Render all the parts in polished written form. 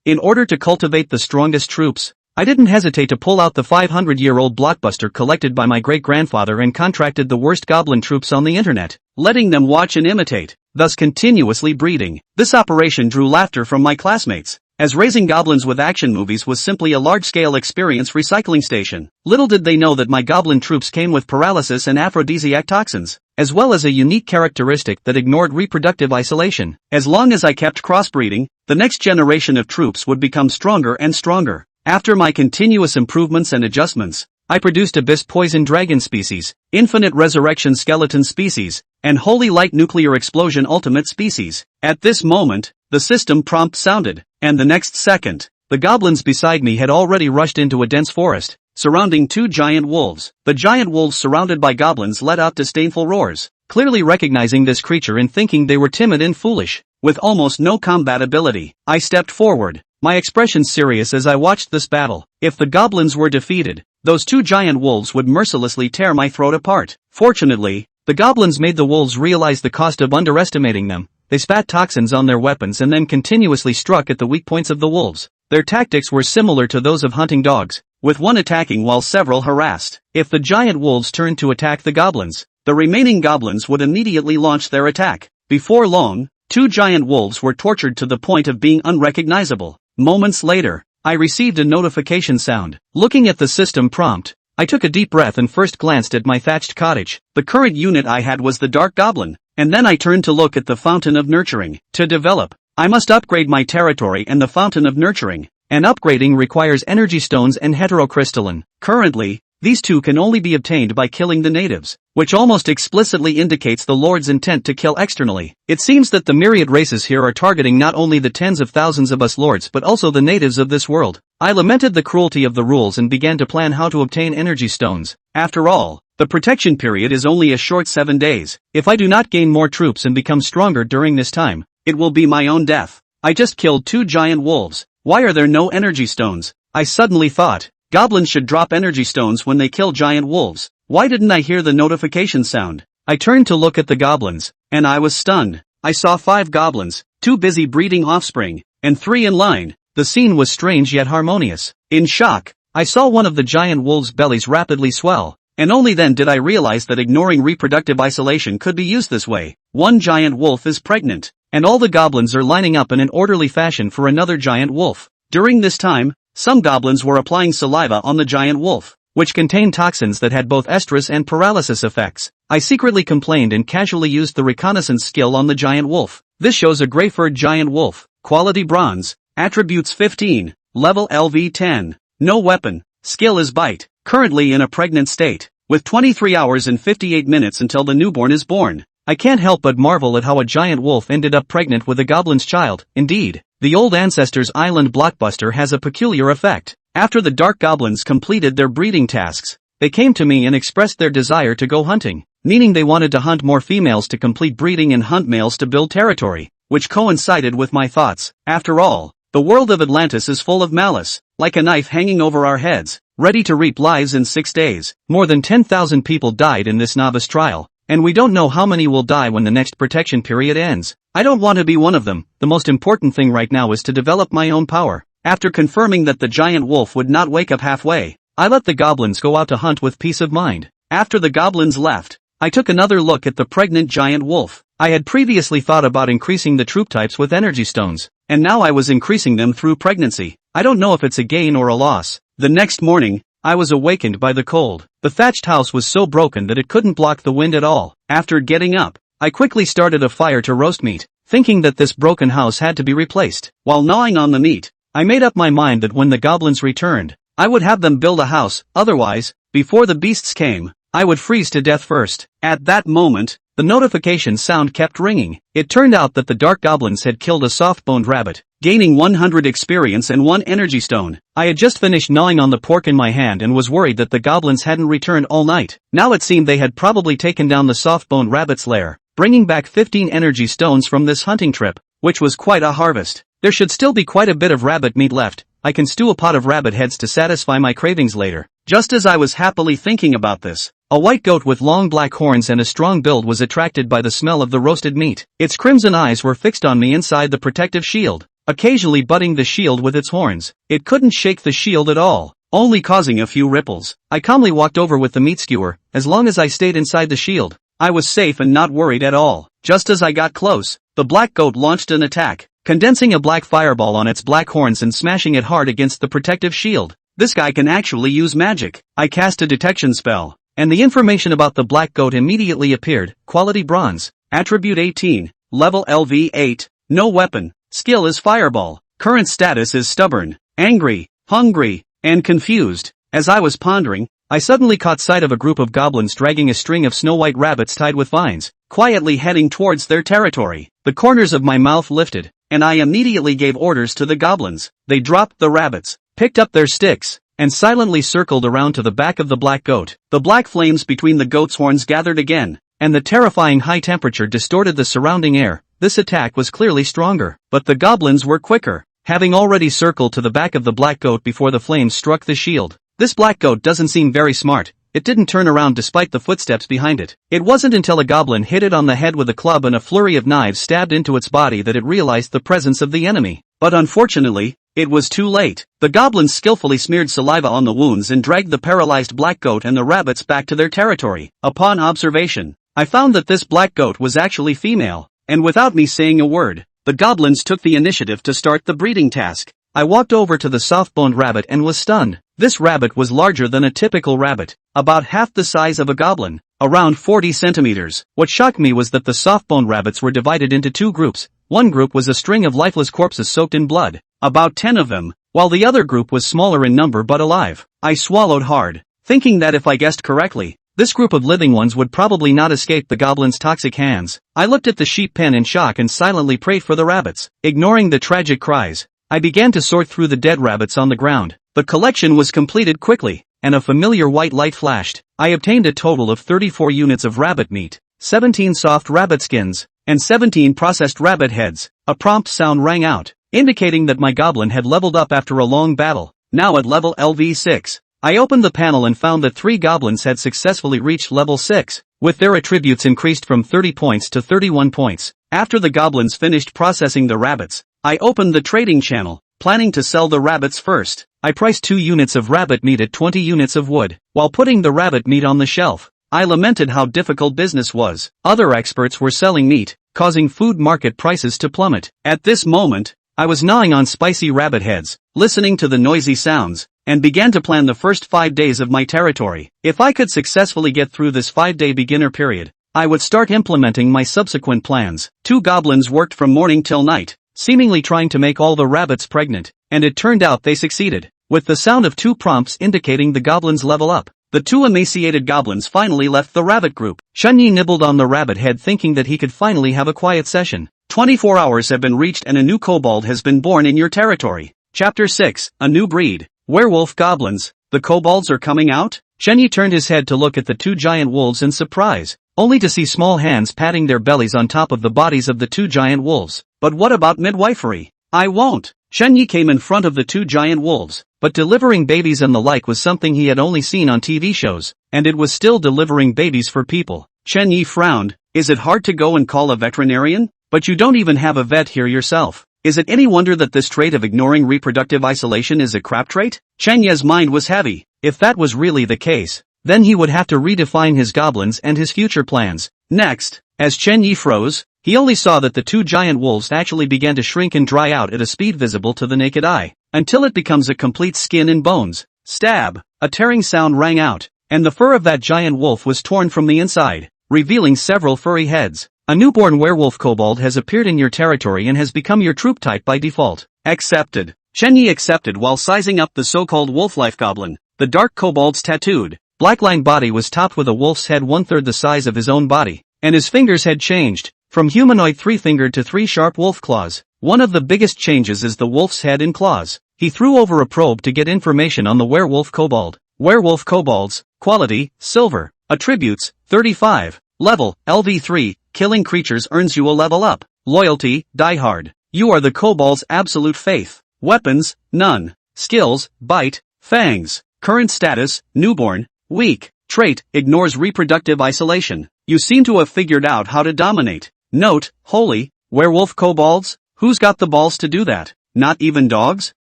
In order to cultivate the strongest troops, I didn't hesitate to pull out the 500-year-old blockbuster collected by my great-grandfather and contracted the worst goblin troops on the internet, letting them watch and imitate, thus continuously breeding. This operation drew laughter from my classmates, as raising goblins with action movies was simply a large-scale experience recycling station. Little did they know that my goblin troops came with paralysis and aphrodisiac toxins, as well as a unique characteristic that ignored reproductive isolation. As long as I kept crossbreeding, the next generation of troops would become stronger and stronger. After my continuous improvements and adjustments, I produced Abyss Poison Dragon species, Infinite Resurrection Skeleton species, and Holy Light Nuclear Explosion Ultimate species. At this moment, the system prompt sounded, and the next second, the goblins beside me had already rushed into a dense forest, surrounding two giant wolves. The giant wolves surrounded by goblins let out disdainful roars, clearly recognizing this creature and thinking they were timid and foolish. With almost no combat ability, I stepped forward, my expression serious as I watched this battle. If the goblins were defeated, those two giant wolves would mercilessly tear my throat apart. Fortunately, the goblins made the wolves realize the cost of underestimating them. They spat toxins on their weapons and then continuously struck at the weak points of the wolves. Their tactics were similar to those of hunting dogs, with one attacking while several harassed. If the giant wolves turned to attack the goblins, the remaining goblins would immediately launch their attack. Before long, two giant wolves were tortured to the point of being unrecognizable. Moments later, I received a notification sound. Looking at the system prompt, I took a deep breath and first glanced at my thatched cottage. The current unit I had was the Dark Goblin, and then I turned to look at the Fountain of Nurturing. To develop, I must upgrade my territory and the Fountain of Nurturing, and upgrading requires energy stones and heterocrystalline. Currently, these two can only be obtained by killing the natives, which almost explicitly indicates the Lord's intent to kill externally. It seems that the myriad races here are targeting not only the tens of thousands of us lords but also the natives of this world. I lamented the cruelty of the rules and began to plan how to obtain energy stones. After all, the protection period is only a short 7 days. If I do not gain more troops and become stronger during this time, it will be my own death. I just killed two giant wolves. Why are there no energy stones? I suddenly thought. Goblins should drop energy stones when they kill giant wolves. Why didn't I hear the notification sound? I turned to look at the goblins, and I was stunned. I saw 5 goblins, 2 busy breeding offspring, and 3 in line. The scene was strange yet harmonious. In shock, I saw one of the giant wolves' bellies rapidly swell, and only then did I realize that ignoring reproductive isolation could be used this way. One giant wolf is pregnant, and all the goblins are lining up in an orderly fashion for another giant wolf. During this time, some goblins were applying saliva on the giant wolf, which contained toxins that had both estrus and paralysis effects. I secretly complained and casually used the reconnaissance skill on the giant wolf. This shows a gray-furred giant wolf, quality bronze, attributes 15, level LV 10, no weapon, skill is bite, currently in a pregnant state, with 23 hours and 58 minutes until the newborn is born. I can't help but marvel at how a giant wolf ended up pregnant with a goblin's child. Indeed, the old Ancestors Island blockbuster has a peculiar effect. After the Dark Goblins completed their breeding tasks, they came to me and expressed their desire to go hunting, meaning they wanted to hunt more females to complete breeding and hunt males to build territory, which coincided with my thoughts. After all, the world of Atlantis is full of malice, like a knife hanging over our heads, ready to reap lives in 6 days. More than 10,000 people died in this novice trial, and we don't know how many will die when the next protection period ends. I don't want to be one of them. The most important thing right now is to develop my own power. After confirming that the giant wolf would not wake up halfway, I let the goblins go out to hunt with peace of mind. After the goblins left, I took another look at the pregnant giant wolf. I had previously thought about increasing the troop types with energy stones, and now I was increasing them through pregnancy. I don't know if it's a gain or a loss. The next morning, I was awakened by the cold. The thatched house was so broken that it couldn't block the wind at all. After getting up, I quickly started a fire to roast meat, thinking that this broken house had to be replaced. While gnawing on the meat, I made up my mind that when the goblins returned, I would have them build a house. Otherwise, before the beasts came, I would freeze to death first. At that moment, the notification sound kept ringing. It turned out that the Dark Goblins had killed a soft-boned rabbit, gaining 100 experience and 1 energy stone. I had just finished gnawing on the pork in my hand and was worried that the goblins hadn't returned all night. Now it seemed they had probably taken down the soft-boned rabbit's lair, bringing back 15 energy stones from this hunting trip, which was quite a harvest. There should still be quite a bit of rabbit meat left. I can stew a pot of rabbit heads to satisfy my cravings later. Just as I was happily thinking about this, a white goat with long black horns and a strong build was attracted by the smell of the roasted meat. Its crimson eyes were fixed on me inside the protective shield. occasionally butting the shield with its horns. It couldn't shake the shield at all, only causing a few ripples. I calmly walked over with the meat skewer. As long as I stayed inside the shield, I was safe and not worried at all. Just as I got close, the black goat launched an attack, condensing a black fireball on its black horns and smashing it hard against the protective shield. This guy can actually use magic. I cast a detection spell, and the information about the black goat immediately appeared. Quality bronze, attribute 18, level LV 8, no weapon, skill is fireball, current status is stubborn, angry, hungry, and confused. As I was pondering, I suddenly caught sight of a group of goblins dragging a string of snow-white rabbits tied with vines, quietly heading towards their territory. The corners of my mouth lifted, and I immediately gave orders to the goblins. They dropped the rabbits, picked up their sticks, and silently circled around to the back of the black goat. The black flames between the goat's horns gathered again, and the terrifying high temperature distorted the surrounding air. This attack was clearly stronger, but the goblins were quicker, having already circled to the back of the black goat before the flames struck the shield. This black goat doesn't seem very smart. It didn't turn around despite the footsteps behind it. It wasn't until a goblin hit it on the head with a club and a flurry of knives stabbed into its body that it realized the presence of the enemy. But unfortunately, it was too late. The goblins skillfully smeared saliva on the wounds and dragged the paralyzed black goat and the rabbits back to their territory. Upon observation, I found that this black goat was actually female, and without me saying a word, the goblins took the initiative to start the breeding task. I walked over to the soft-boned rabbit and was stunned. This rabbit was larger than a typical rabbit, about half the size of a goblin, around 40 centimeters. What shocked me was that the soft-boned rabbits were divided into two groups. One group was a string of lifeless corpses soaked in blood, about 10 of them, while the other group was smaller in number but alive. I swallowed hard, thinking that if I guessed correctly, this group of living ones would probably not escape the goblin's toxic hands. I looked at the sheep pen in shock and silently prayed for the rabbits. Ignoring the tragic cries, I began to sort through the dead rabbits on the ground. The collection was completed quickly, and a familiar white light flashed. I obtained a total of 34 units of rabbit meat, 17 soft rabbit skins, and 17 processed rabbit heads. A prompt sound rang out, indicating that my goblin had leveled up after a long battle. Now at level LV6, I opened the panel and found that 3 goblins had successfully reached level 6, with their attributes increased from 30 points to 31 points. After the goblins finished processing the rabbits, I opened the trading channel, planning to sell the rabbits first. I priced 2 units of rabbit meat at 20 units of wood. While putting the rabbit meat on the shelf, I lamented how difficult business was. Other experts were selling meat, causing food market prices to plummet. At this moment, I was gnawing on spicy rabbit heads, listening to the noisy sounds, and began to plan the first 5 days of my territory. If I could successfully get through this 5-day beginner period, I would start implementing my subsequent plans. 2 goblins worked from morning till night, seemingly trying to make all the rabbits pregnant, and it turned out they succeeded. With the sound of 2 prompts indicating the goblins level up, the 2 emaciated goblins finally left the rabbit group. Chunyi nibbled on the rabbit head thinking that he could finally have a quiet session. 24 hours have been reached and a new kobold has been born in your territory. Chapter 6, A New Breed. Werewolf Goblins. The kobolds are coming out? Chunyi turned his head to look at the 2 giant wolves in surprise, only to see small hands patting their bellies on top of the bodies of the 2 giant wolves. But what about midwifery? I won't. Chunyi came in front of the 2 giant wolves, but delivering babies and the like was something he had only seen on TV shows, and it was still delivering babies for people. Chunyi frowned. Is it hard to go and call a veterinarian? But you don't even have a vet here yourself. Is it any wonder that this trait of ignoring reproductive isolation is a crap trait? Chenya's mind was heavy. If that was really the case, then he would have to redefine his goblins and his future plans. Next, as Chenyi froze, he only saw that the 2 giant wolves actually began to shrink and dry out at a speed visible to the naked eye, until it becomes a complete skin and bones. Stab! A tearing sound rang out, and the fur of that giant wolf was torn from the inside, revealing several furry heads. A newborn werewolf kobold has appeared in your territory and has become your troop type by default. Accepted. Chenyi accepted while sizing up the so-called wolf-life goblin. The dark kobold's tattooed, black-lined body was topped with a wolf's head 1/3 the size of his own body, and his fingers had changed, from humanoid 3-fingered to 3 sharp wolf claws. One of the biggest changes is the wolf's head and claws. He threw over a probe to get information on the werewolf kobold. Werewolf kobolds, quality, silver, attributes, 35, level, LV3, killing creatures earns you a level up. Loyalty, diehard. You are the kobold's absolute faith. Weapons, none. Skills, bite, fangs. Current status, newborn, weak. Trait, ignores reproductive isolation. You seem to have figured out how to dominate. Note, holy, werewolf kobolds? Who's got the balls to do that? Not even dogs?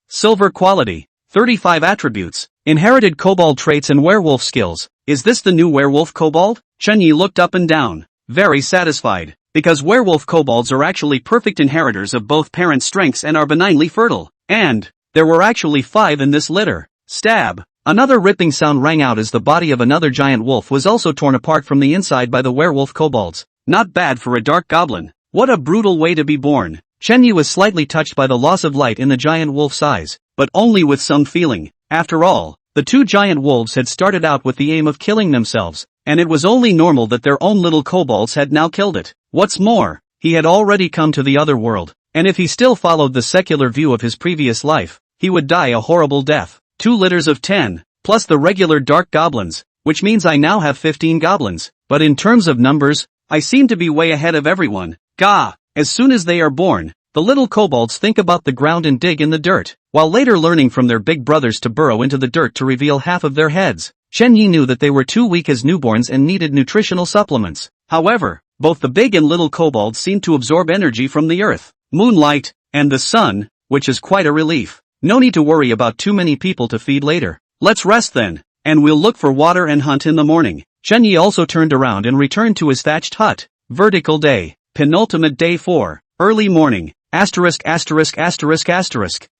Silver quality. 35 attributes. Inherited kobold traits and werewolf skills. Is this the new werewolf kobold? Chunyi looked up and down, very satisfied, because werewolf kobolds are actually perfect inheritors of both parents' strengths and are benignly fertile. And there were actually 5 in this litter. Stab. Another ripping sound rang out as the body of another giant wolf was also torn apart from the inside by the werewolf kobolds. Not bad for a dark goblin. What a brutal way to be born. Chenyi was slightly touched by the loss of light in the giant wolf's eyes, but only with some feeling. After all, the 2 giant wolves had started out with the aim of killing themselves, and it was only normal that their own little kobolds had now killed it. What's more, he had already come to the other world, and if he still followed the secular view of his previous life, he would die a horrible death. 2 litters of 10, plus the regular dark goblins, which means I now have 15 goblins, but in terms of numbers, I seem to be way ahead of everyone. Gah! As soon as they are born, the little kobolds think about the ground and dig in the dirt, while later learning from their big brothers to burrow into the dirt to reveal half of their heads. Chenyi knew that they were too weak as newborns and needed nutritional supplements. However, both the big and little kobolds seemed to absorb energy from the earth, moonlight, and the sun, which is quite a relief. No need to worry about too many people to feed later. Let's rest then, and we'll look for water and hunt in the morning. Chenyi also turned around and returned to his thatched hut. Vertical day. Penultimate day 4. Early morning. Asterisk.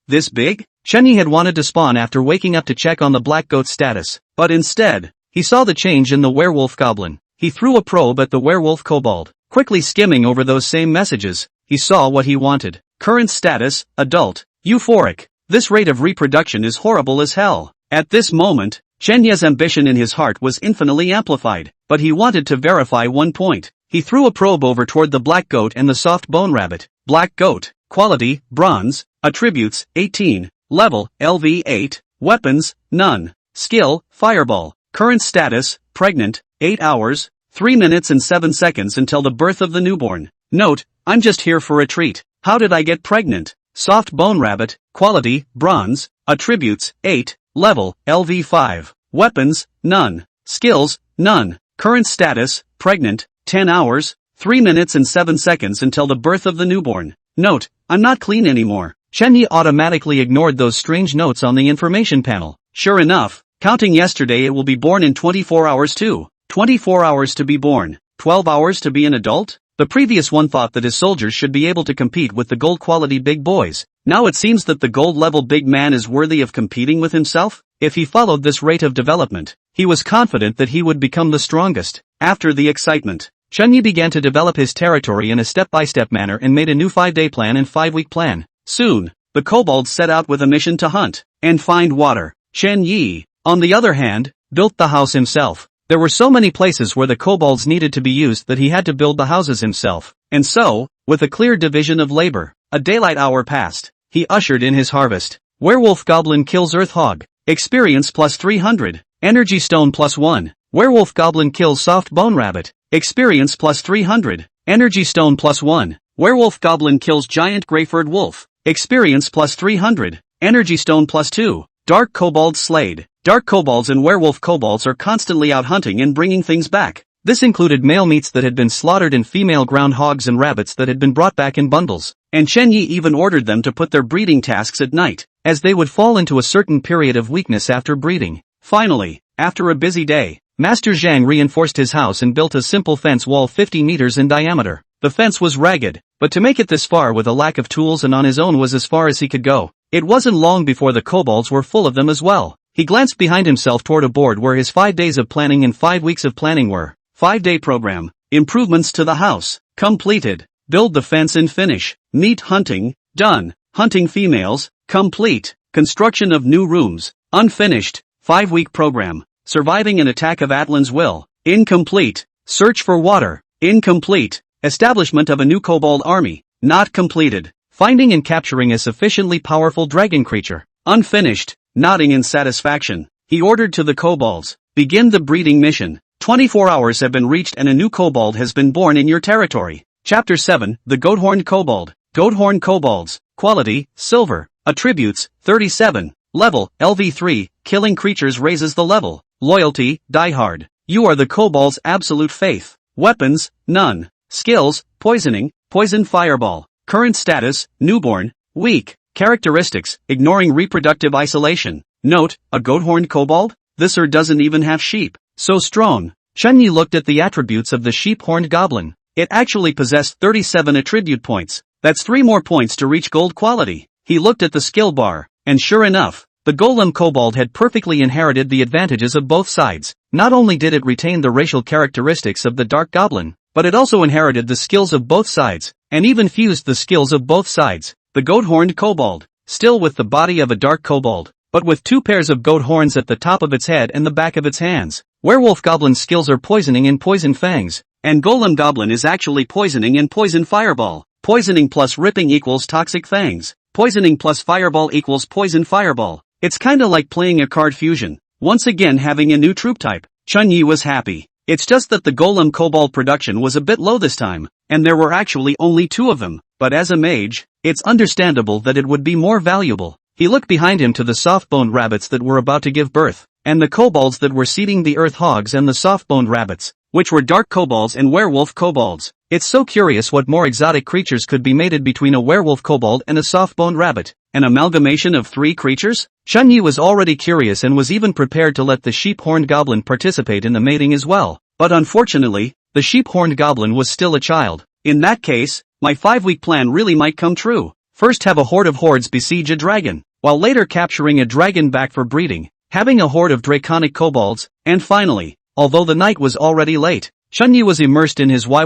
This big? Chenyi had wanted to spawn after waking up to check on the black goat's status, but instead, he saw the change in the werewolf goblin. He threw a probe at the werewolf kobold. Quickly skimming over those same messages, he saw what he wanted. Current status, adult, euphoric. This rate of reproduction is horrible as hell. At this moment, Chenyi's ambition in his heart was infinitely amplified, but he wanted to verify one point. He threw a probe over toward the black goat and the soft bone rabbit. Black goat, quality, bronze, attributes, 18, level, LV 8, weapons, none, skill, fireball, current status, pregnant, 8 hours, 3 minutes and 7 seconds until the birth of the newborn. Note, I'm just here for a treat. How did I get pregnant? Soft bone rabbit, quality, bronze, attributes, 8, level, LV 5, weapons, none, skills, none, current status, pregnant, 10 hours, 3 minutes and 7 seconds until the birth of the newborn. Note, I'm not clean anymore. Chenyi automatically ignored those strange notes on the information panel. Sure enough, counting yesterday it will be born in 24 hours too. 24 hours to be born, 12 hours to be an adult? The previous one thought that his soldiers should be able to compete with the gold quality big boys. Now it seems that the gold level big man is worthy of competing with himself? If he followed this rate of development, he was confident that he would become the strongest. After the excitement, Chenyi began to develop his territory in a step-by-step manner and made a new 5-day plan and 5-week plan. Soon, the kobolds set out with a mission to hunt and find water. Chenyi, on the other hand, built the house himself. There were so many places where the kobolds needed to be used that he had to build the houses himself. And so, with a clear division of labor, a daylight hour passed. He ushered in his harvest. Werewolf goblin kills earth hog. Experience plus 300. Energy stone plus 1. Werewolf goblin kills soft bone rabbit. Experience plus 300. Energy stone plus 1. Werewolf goblin kills giant greyfurred wolf. Experience plus 300. Energy stone plus 2. Dark kobold slayed. Dark kobolds and werewolf kobolds are constantly out hunting and bringing things back. This included male meats that had been slaughtered and female ground hogs and rabbits that had been brought back in bundles. And Chenyi even ordered them to put their breeding tasks at night, as they would fall into a certain period of weakness after breeding. Finally, after a busy day, Master Zhang reinforced his house and built a simple fence wall 50 meters in diameter. The fence was ragged, but to make it this far with a lack of tools and on his own was as far as he could go. It wasn't long before the kobolds were full of them as well. He glanced behind himself toward a board where his 5 days of planning and 5 weeks of planning were. 5-day program. Improvements to the house. Completed. Build the fence and finish. Meat hunting. Done. Hunting females. Complete. Construction of new rooms. Unfinished. 5-week program. Surviving an attack of Atlan's will. Incomplete. Search for water. Incomplete. Establishment of a new kobold army. Not completed. Finding and capturing a sufficiently powerful dragon creature. Unfinished. Nodding in satisfaction, he ordered to the kobolds, begin the breeding mission. 24 hours have been reached and a new kobold has been born in your territory. Chapter 7, The Goathorned Kobold. Goathorned kobolds, quality, silver, attributes, 37, level, LV3, killing creatures raises the level, loyalty, diehard. You are the kobold's absolute faith. Weapons, none. Skills, poisoning, poison fireball. Current status, newborn, weak. Characteristics, ignoring reproductive isolation. Note, a goat-horned kobold? This doesn't even have sheep. So strong. Chunyi looked at the attributes of the sheep-horned goblin. It actually possessed 37 attribute points. That's 3 more points to reach gold quality. He looked at the skill bar, and sure enough, the golem kobold had perfectly inherited the advantages of both sides. Not only did it retain the racial characteristics of the dark goblin, but it also inherited the skills of both sides, and even fused the skills of both sides. The goat-horned kobold, still with the body of a dark kobold, but with 2 pairs of goat horns at the top of its head and the back of its hands. Werewolf goblin's skills are poisoning and poison fangs, and golem goblin is actually poisoning and poison fireball. Poisoning plus ripping equals toxic fangs. Poisoning plus fireball equals poison fireball. It's kinda like playing a card fusion. Once again having a new troop type. Chunyi was happy. It's just that the golem kobold production was a bit low this time, and there were actually only 2 of them, but as a mage, it's understandable that it would be more valuable. He looked behind him to the soft-boned rabbits that were about to give birth, and the kobolds that were seeding the earth hogs and the soft-boned rabbits, which were dark kobolds and werewolf kobolds. It's so curious what more exotic creatures could be mated between a werewolf kobold and a soft-boned rabbit. An amalgamation of 3 creatures? Chunyi was already curious and was even prepared to let the sheep-horned goblin participate in the mating as well. But unfortunately, the sheep-horned goblin was still a child. In that case, my 5-week plan really might come true. First have a horde of hordes besiege a dragon, while later capturing a dragon back for breeding, having a horde of draconic kobolds, and finally, although the night was already late, Chunyi was immersed in his why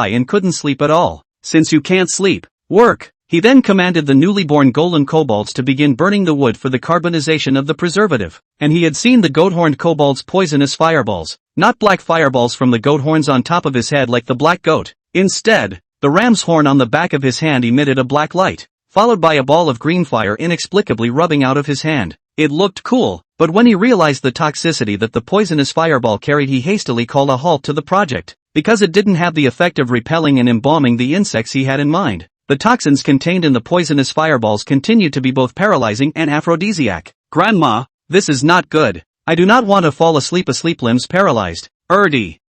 and couldn't sleep at all. Since you can't sleep, work. He then commanded the newly born golem kobolds to begin burning the wood for the carbonization of the preservative, and he had seen the goat-horned kobold's poisonous fireballs, not black fireballs from the goat horns on top of his head like the black goat. Instead, the ram's horn on the back of his hand emitted a black light, followed by a ball of green fire inexplicably rubbing out of his hand. It looked cool, but when he realized the toxicity that the poisonous fireball carried, he hastily called a halt to the project, because it didn't have the effect of repelling and embalming the insects he had in mind. The toxins contained in the poisonous fireballs continued to be both paralyzing and aphrodisiac. Grandma, this is not good. I do not want to fall asleep limbs paralyzed.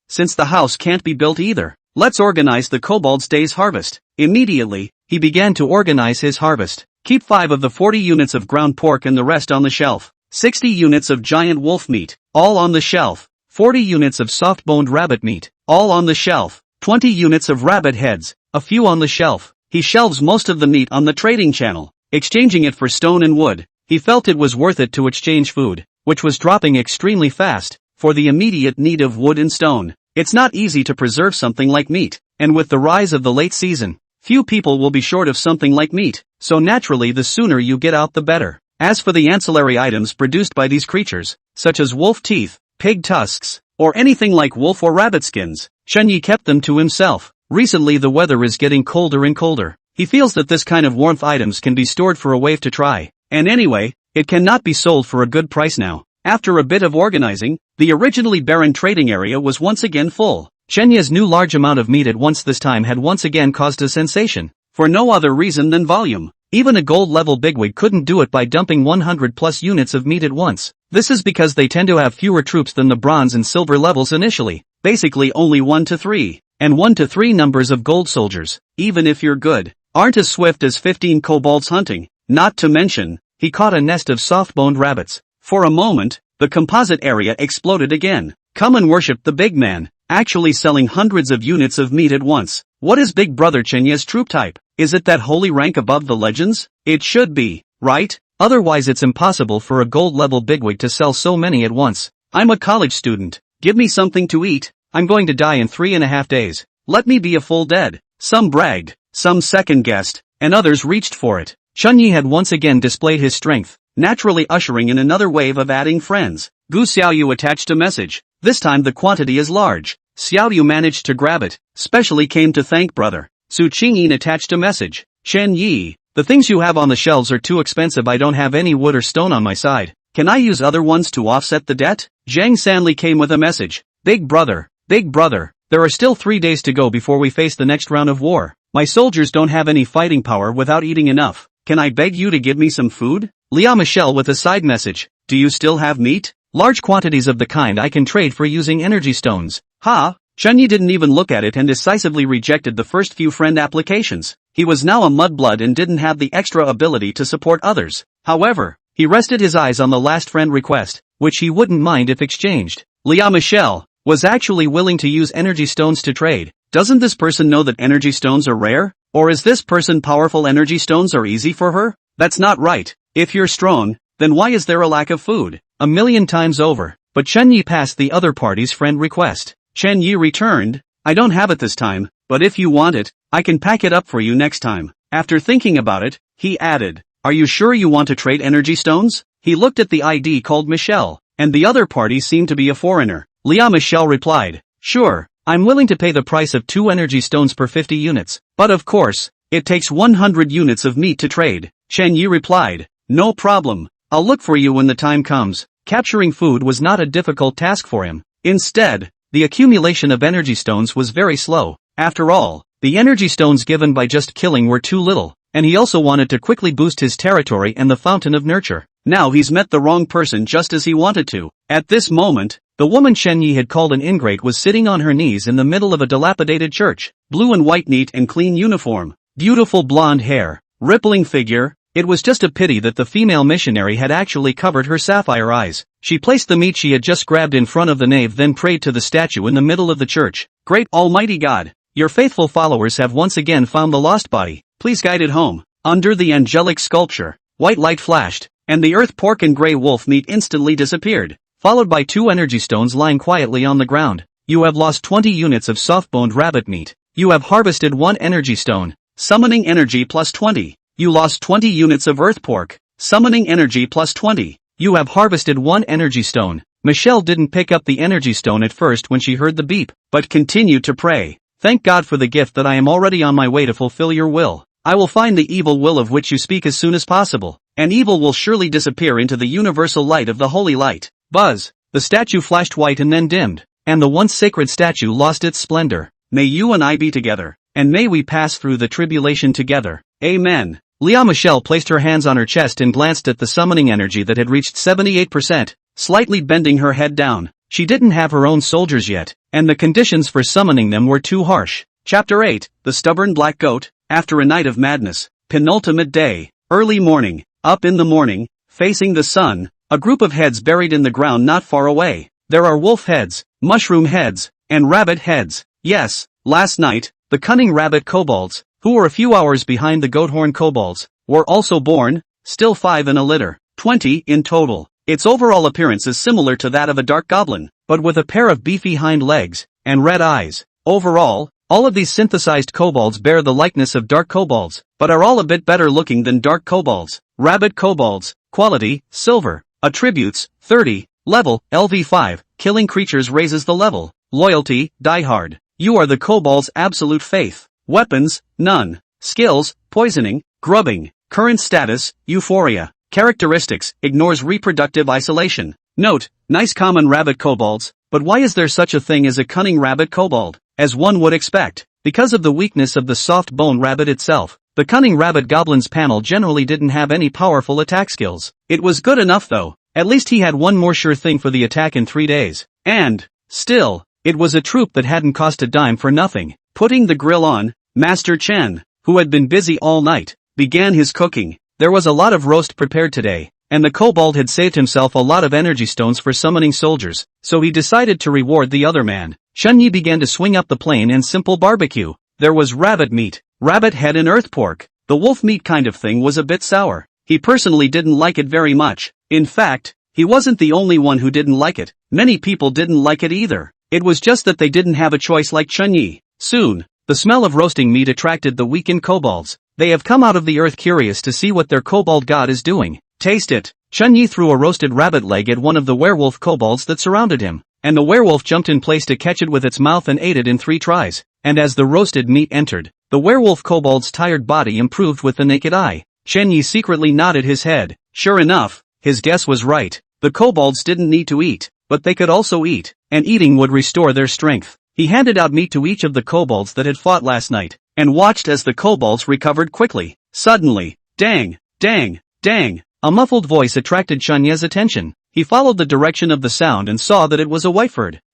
Since the house can't be built either, let's organize the kobold's day's harvest. Immediately, he began to organize his harvest. Keep 5 of the 40 units of ground pork and the rest on the shelf. 60 units of giant wolf meat, all on the shelf. 40 units of soft-boned rabbit meat, all on the shelf. 20 units of rabbit heads, a few on the shelf. He shelves most of the meat on the trading channel, exchanging it for stone and wood. He felt it was worth it to exchange food, which was dropping extremely fast, for the immediate need of wood and stone. It's not easy to preserve something like meat, and with the rise of the late season, few people will be short of something like meat, so naturally the sooner you get out the better. As for the ancillary items produced by these creatures, such as wolf teeth, pig tusks, or anything like wolf or rabbit skins, Chunyi kept them to himself. Recently the weather is getting colder and colder. He feels that this kind of warmth items can be stored for a wave to try, and anyway, it cannot be sold for a good price now. After a bit of organizing, the originally barren trading area was once again full. Chenya's new large amount of meat at once this time had once again caused a sensation, for no other reason than volume. Even a gold-level bigwig couldn't do it by dumping 100+ units of meat at once. This is because they tend to have fewer troops than the bronze and silver levels initially, basically only 1 to 3, and 1 to 3 numbers of gold soldiers, even if you're good, aren't as swift as 15 kobolds hunting. Not to mention, he caught a nest of soft-boned rabbits. For a moment, the composite area exploded again. Come and worship the big man, actually selling hundreds of units of meat at once. What is Big Brother Chenya's troop type? Is it that holy rank above the legends? It should be, right? Otherwise it's impossible for a gold-level bigwig to sell so many at once. I'm a college student. Give me something to eat. I'm going to die in 3.5 days. Let me be a full dead. Some bragged, some second-guessed, and others reached for it. Chunyi had once again displayed his strength, naturally ushering in another wave of adding friends. Gu Xiaoyu attached a message. This time the quantity is large. Xiaoyu managed to grab it, specially came to thank brother. Su Qingyin attached a message. Chen Yi, the things you have on the shelves are too expensive. I don't have any wood or stone on my side. Can I use other ones to offset the debt? Zhang Sanli came with a message. Big brother, there are still 3 days to go before we face the next round of war. My soldiers don't have any fighting power without eating enough. Can I beg you to give me some food? Lia Michelle with a side message. Do you still have meat? Large quantities of the kind I can trade for using energy stones. Ha! Chunyi didn't even look at it and decisively rejected the first few friend applications. He was now a mudblood and didn't have the extra ability to support others. However, he rested his eyes on the last friend request, which he wouldn't mind if exchanged. Leah Michelle was actually willing to use energy stones to trade. Doesn't this person know that energy stones are rare? Or is this person powerful? Energy stones are easy for her? That's not right. If you're strong, then why is there a lack of food? A million times over. But Chen Yi passed the other party's friend request. Chen Yi returned, I don't have it this time, but if you want it, I can pack it up for you next time. After thinking about it, he added, are you sure you want to trade energy stones? He looked at the ID called Michelle, and the other party seemed to be a foreigner. Leah Michelle replied, sure, I'm willing to pay the price of 2 energy stones per 50 units, but of course, it takes 100 units of meat to trade. Chen Yi replied, no problem, I'll look for you when the time comes. Capturing food was not a difficult task for him. Instead, the accumulation of energy stones was very slow. After all, the energy stones given by just killing were too little, and he also wanted to quickly boost his territory and the fountain of nurture. Now he's met the wrong person just as he wanted to. At this moment, the woman Chen Yi had called an ingrate was sitting on her knees in the middle of a dilapidated church. Blue and white, neat and clean uniform. Beautiful blonde hair. Rippling figure. It was just a pity that the female missionary had actually covered her sapphire eyes. She placed the meat she had just grabbed in front of the nave, then prayed to the statue in the middle of the church. Great Almighty God, your faithful followers have once again found the lost body. Please guide it home. Under the angelic sculpture, white light flashed, and the earth pork and gray wolf meat instantly disappeared, followed by 2 energy stones lying quietly on the ground. You have lost 20 units of soft-boned rabbit meat. You have harvested 1 energy stone. Summoning energy plus 20. You lost 20 units of earth pork. Summoning energy plus 20. You have harvested 1 energy stone. Michelle didn't pick up the energy stone at first when she heard the beep, but continued to pray. Thank God for the gift that I am already on my way to fulfill your will. I will find the evil will of which you speak as soon as possible, and evil will surely disappear into the universal light of the holy light. Buzz. The statue flashed white and then dimmed, and the once sacred statue lost its splendor. May you and I be together, and may we pass through the tribulation together. Amen. Leah Michelle placed her hands on her chest and glanced at the summoning energy that had reached 78%, slightly bending her head down. She didn't have her own soldiers yet, and the conditions for summoning them were too harsh. Chapter 8, The Stubborn Black Goat. After a night of madness, penultimate day, early morning, up in the morning, facing the sun, a group of heads buried in the ground not far away. There are wolf heads, mushroom heads, and rabbit heads. Yes, last night, the cunning rabbit kobolds, who were a few hours behind the goathorn kobolds, were also born, still 5 in a litter, 20 in total. Its overall appearance is similar to that of a dark goblin, but with a pair of beefy hind legs, and red eyes. Overall, all of these synthesized kobolds bear the likeness of dark kobolds, but are all a bit better looking than dark kobolds. Rabbit kobolds, quality, silver, attributes, 30, level, LV5, killing creatures raises the level, loyalty, diehard. You are the kobold's absolute faith. Weapons, none. Skills, poisoning, grubbing. Current status, euphoria. Characteristics, ignores reproductive isolation. Note, nice common rabbit kobolds, but why is there such a thing as a cunning rabbit kobold? As one would expect, because of the weakness of the soft bone rabbit itself. The cunning rabbit goblin's panel generally didn't have any powerful attack skills. It was good enough though, at least he had one more sure thing for the attack in 3 days. And, still, it was a troop that hadn't cost a dime for nothing. Putting the grill on, Master Chen, who had been busy all night, began his cooking. There was a lot of roast prepared today, and the kobold had saved himself a lot of energy stones for summoning soldiers, so he decided to reward the other man. Chen Yi began to swing up the plain and simple barbecue. There was rabbit meat, rabbit head and earth pork. The wolf meat kind of thing was a bit sour. He personally didn't like it very much. In fact, he wasn't the only one who didn't like it. Many people didn't like it either. It was just that they didn't have a choice like Chen Yi. Soon, the smell of roasting meat attracted the weakened kobolds. They have come out of the earth curious to see what their kobold god is doing. Taste it. Chen Yi threw a roasted rabbit leg at one of the werewolf kobolds that surrounded him, and the werewolf jumped in place to catch it with its mouth and ate it in 3 tries. And as the roasted meat entered, the werewolf kobold's tired body improved with the naked eye. Chen Yi secretly nodded his head. Sure enough, his guess was right. The kobolds didn't need to eat, but they could also eat, and eating would restore their strength. He handed out meat to each of the kobolds that had fought last night, and watched as the kobolds recovered quickly. Suddenly, dang, dang, dang, a muffled voice attracted Chen Yi's attention. He followed the direction of the sound and saw that it was a whiteford.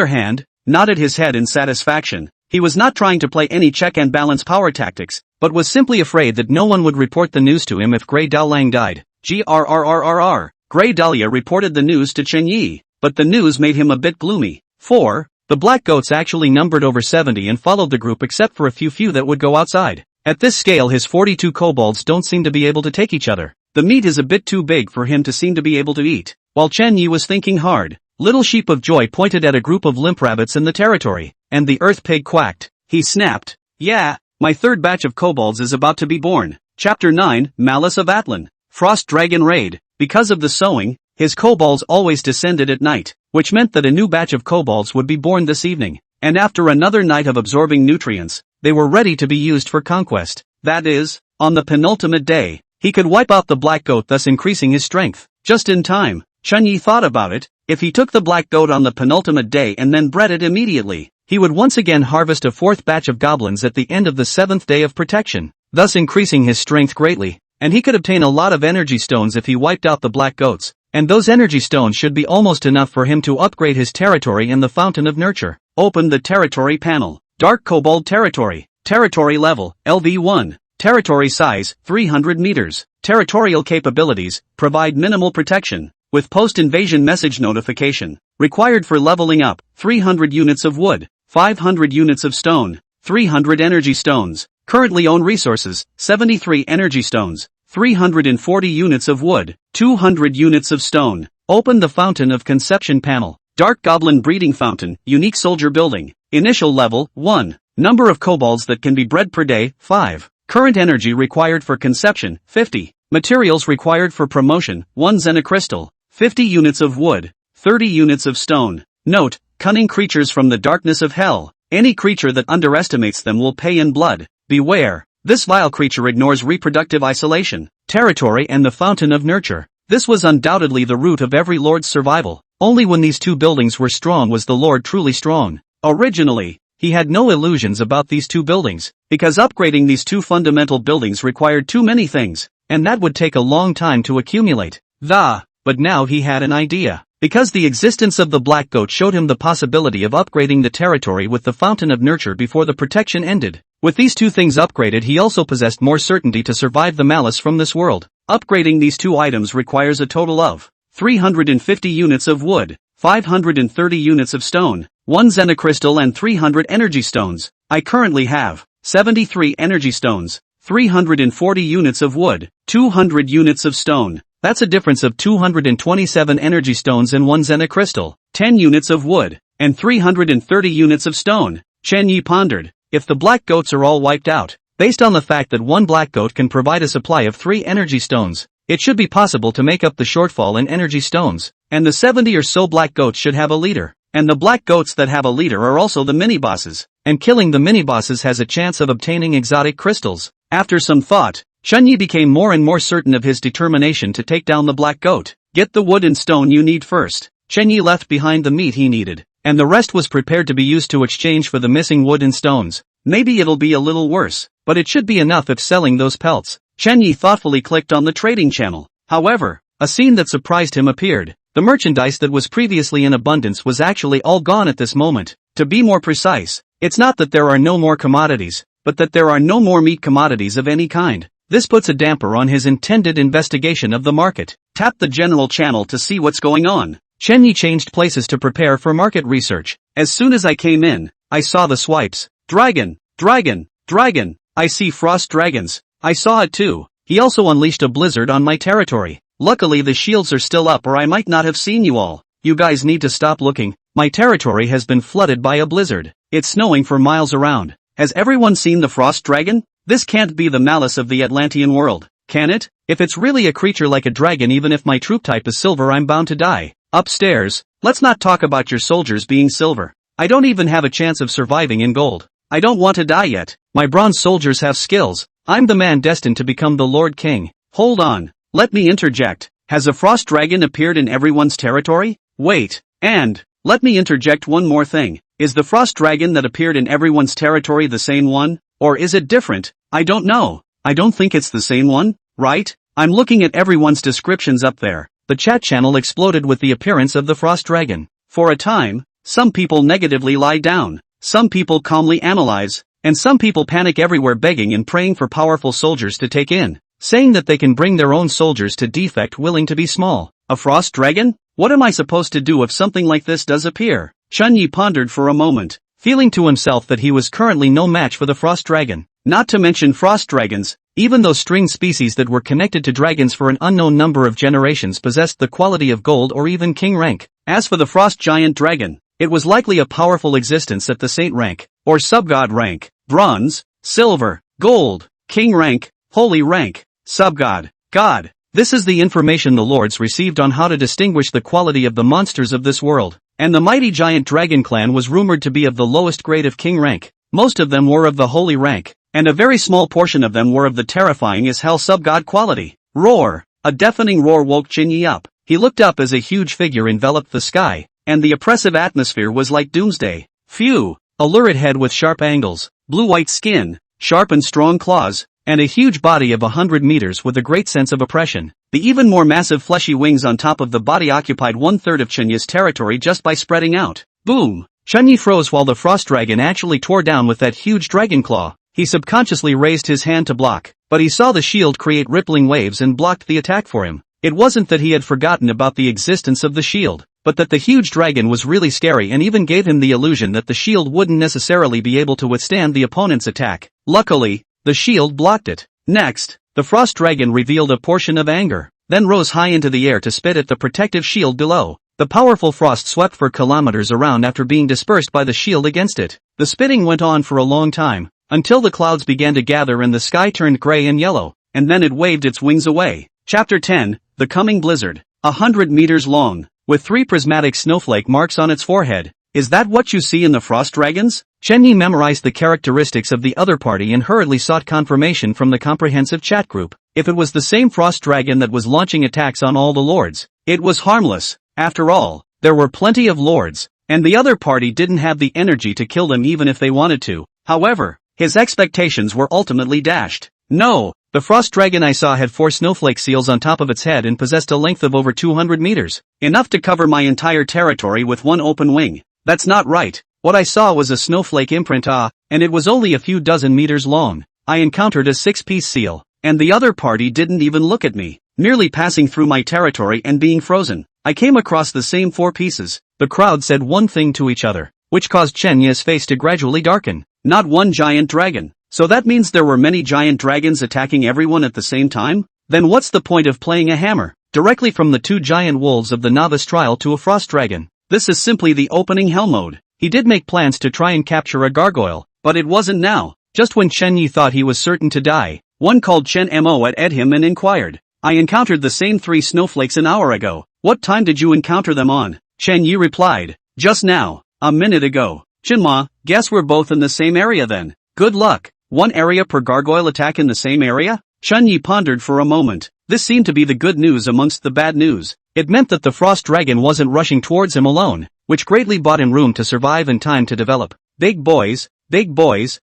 other hand, nodded his head in satisfaction. He was not trying to play any check and balance power tactics, but was simply afraid that no one would report the news to him if Grey Daolang died. Grrrrrrr. Grey Dahlia reported the news to Chen Yi, but the news made him a bit gloomy. 4. The black goats actually numbered over 70 and followed the group except for a few that would go outside. At this scale his 42 kobolds don't seem to be able to take each other. The meat is a bit too big for him to seem to be able to eat. While Chen Yi was thinking hard, Little Sheep of Joy pointed at a group of limp rabbits in the territory, and the earth pig quacked. He snapped. Yeah, my third batch of kobolds is about to be born. Chapter 9, Malice of Atlan. Frost Dragon Raid. Because of the sowing, his kobolds always descended at night, which meant that a new batch of kobolds would be born this evening, and after another night of absorbing nutrients, they were ready to be used for conquest. That is, on the penultimate day, he could wipe out the black goat, thus increasing his strength. Just in time. Chen Yi thought about it. If he took the black goat on the penultimate day and then bred it immediately, he would once again harvest a fourth batch of goblins at the end of the seventh day of protection, thus increasing his strength greatly. And he could obtain a lot of energy stones if he wiped out the black goats, and those energy stones should be almost enough for him to upgrade his territory in the Fountain of Nurture. Open the territory panel. Dark Kobold Territory. Territory level, LV1. Territory size, 300 meters. Territorial capabilities, provide minimal protection, with post-invasion message notification. Required for leveling up, 300 units of wood, 500 units of stone, 300 energy stones. Currently own resources, 73 energy stones, 340 units of wood, 200 units of stone. Open the Fountain of Conception panel. Dark Goblin Breeding Fountain, Unique Soldier Building. Initial level, 1. Number of kobolds that can be bred per day, 5. Current energy required for conception, 50. Materials required for promotion, 1 xenocrystal, 50 units of wood, 30 units of stone. Note, cunning creatures from the darkness of hell. Any creature that underestimates them will pay in blood. Beware. This vile creature ignores reproductive isolation, territory and the Fountain of Nurture. This was undoubtedly the root of every lord's survival. Only when these two buildings were strong was the lord truly strong. Originally, he had no illusions about these two buildings, because upgrading these two fundamental buildings required too many things, and that would take a long time to accumulate. But now he had an idea. Because the existence of the black goat showed him the possibility of upgrading the territory with the Fountain of Nurture before the protection ended. With these two things upgraded, he also possessed more certainty to survive the malice from this world. Upgrading these two items requires a total of 350 units of wood, 530 units of stone, 1 xenocrystal and 300 energy stones. I currently have 73 energy stones, 340 units of wood, 200 units of stone. That's a difference of 227 energy stones and 1 xenocrystal, 10 units of wood, and 330 units of stone. Chen Yi pondered. If the black goats are all wiped out, based on the fact that one black goat can provide a supply of 3 energy stones, it should be possible to make up the shortfall in energy stones, and the 70 or so black goats should have a leader. And the black goats that have a leader are also the mini-bosses, and killing the mini-bosses has a chance of obtaining exotic crystals. After some thought, Chen Yi became more and more certain of his determination to take down the black goat. Get the wood and stone you need first. Chen Yi left behind the meat he needed, and the rest was prepared to be used to exchange for the missing wood and stones. Maybe it'll be a little worse, but it should be enough if selling those pelts. Chen Yi thoughtfully clicked on the trading channel. However, a scene that surprised him appeared. The merchandise that was previously in abundance was actually all gone at this moment. To be more precise, it's not that there are no more commodities, but that there are no more meat commodities of any kind. This puts a damper on his intended investigation of the market. Tap the general channel to see what's going on. Chen Yi changed places to prepare for market research. As soon as I came in, I saw the swipes. Dragon, dragon, dragon. I see frost dragons. I saw it too. He also unleashed a blizzard on my territory. Luckily the shields are still up or I might not have seen you all. You guys need to stop looking. My territory has been flooded by a blizzard. It's snowing for miles around. Has everyone seen the frost dragon? This can't be the malice of the Atlantean world, can it? If it's really a creature like a dragon, even if my troop type is silver, I'm bound to die. Upstairs, let's not talk about your soldiers being silver. I don't even have a chance of surviving in gold. I don't want to die yet. My bronze soldiers have skills. I'm the man destined to become the Lord King. Hold on. Let me interject. Has a frost dragon appeared in everyone's territory? Wait. And, let me interject one more thing. Is the frost dragon that appeared in everyone's territory the same one? Or is it different? I don't know. I don't think it's the same one, right? I'm looking at everyone's descriptions up there. The chat channel exploded with the appearance of the frost dragon. For a time, some people negatively lied down. some people calmly analyze, and some people panic everywhere begging and praying for powerful soldiers to take in, saying that they can bring their own soldiers to defect willing to be small. A frost dragon? What am I supposed to do if something like this does appear? Chun-Yi pondered for a moment, feeling to himself that he was currently no match for the frost dragon. Not to mention frost dragons, even those stringed species that were connected to dragons for an unknown number of generations possessed the quality of gold or even king rank. As for the frost giant dragon, it was likely a powerful existence at the saint rank, or subgod rank, bronze, silver, gold, king rank, holy rank, subgod, god. This is the information the lords received on how to distinguish the quality of the monsters of this world, and the mighty giant dragon clan was rumored to be of the lowest grade of king rank. Most of them were of the holy rank, and a very small portion of them were of the terrifying as hell subgod quality. Roar! A deafening roar woke Chun-Yi up. He looked up as a huge figure enveloped the sky, and the oppressive atmosphere was like doomsday. Phew! A lurid head with sharp angles, blue-white skin, sharp and strong claws, and a huge body of 100 meters with a great sense of oppression. The even more massive fleshy wings on top of the body occupied 1/3 of Chun-Yi's territory just by spreading out. Boom! Chun-Yi froze while the frost dragon actually tore down with that huge dragon claw. He subconsciously raised his hand to block, but he saw the shield create rippling waves and blocked the attack for him. It wasn't that he had forgotten about the existence of the shield, but that the huge dragon was really scary and even gave him the illusion that the shield wouldn't necessarily be able to withstand the opponent's attack. Luckily, the shield blocked it. Next, the frost dragon revealed a portion of anger, then rose high into the air to spit at the protective shield below. The powerful frost swept for kilometers around after being dispersed by the shield against it. The spitting went on for a long time, until the clouds began to gather and the sky turned gray and yellow, and then it waved its wings away. Chapter 10, The Coming Blizzard. 100 meters long, with 3 prismatic snowflake marks on its forehead. Is that what you see in the frost dragons? Chun-Yi memorized the characteristics of the other party and hurriedly sought confirmation from the comprehensive chat group. If it was the same frost dragon that was launching attacks on all the lords, it was harmless. After all, there were plenty of lords, and the other party didn't have the energy to kill them even if they wanted to. However, his expectations were ultimately dashed. No, the frost dragon I saw had 4 snowflake seals on top of its head and possessed a length of over 200 meters, enough to cover my entire territory with one open wing. That's not right. What I saw was a snowflake imprint, and it was only a few dozen meters long. I encountered a 6-piece seal, and the other party didn't even look at me, merely passing through my territory and being frozen. I came across the same 4 pieces. The crowd said one thing to each other, which caused Chun-Yi's face to gradually darken. Not one giant dragon. So that means there were many giant dragons attacking everyone at the same time? Then what's the point of playing a hammer directly from the 2 giant wolves of the novice trial to a frost dragon? This is simply the opening hell mode. He did make plans to try and capture a gargoyle, but it wasn't now. Just when Chun-Yi thought he was certain to die, one called Chen Mo at him and inquired, I encountered the same 3 snowflakes an hour ago. What time did you encounter them on? Chun-Yi replied, just now, a minute ago. Chinma, guess we're both in the same area then. Good luck. 1 area per gargoyle attack in the same area? Chun-Yi pondered for a moment. This seemed to be the good news amongst the bad news. It meant that the frost dragon wasn't rushing towards him alone, which greatly bought him room to survive and time to develop. Big boys,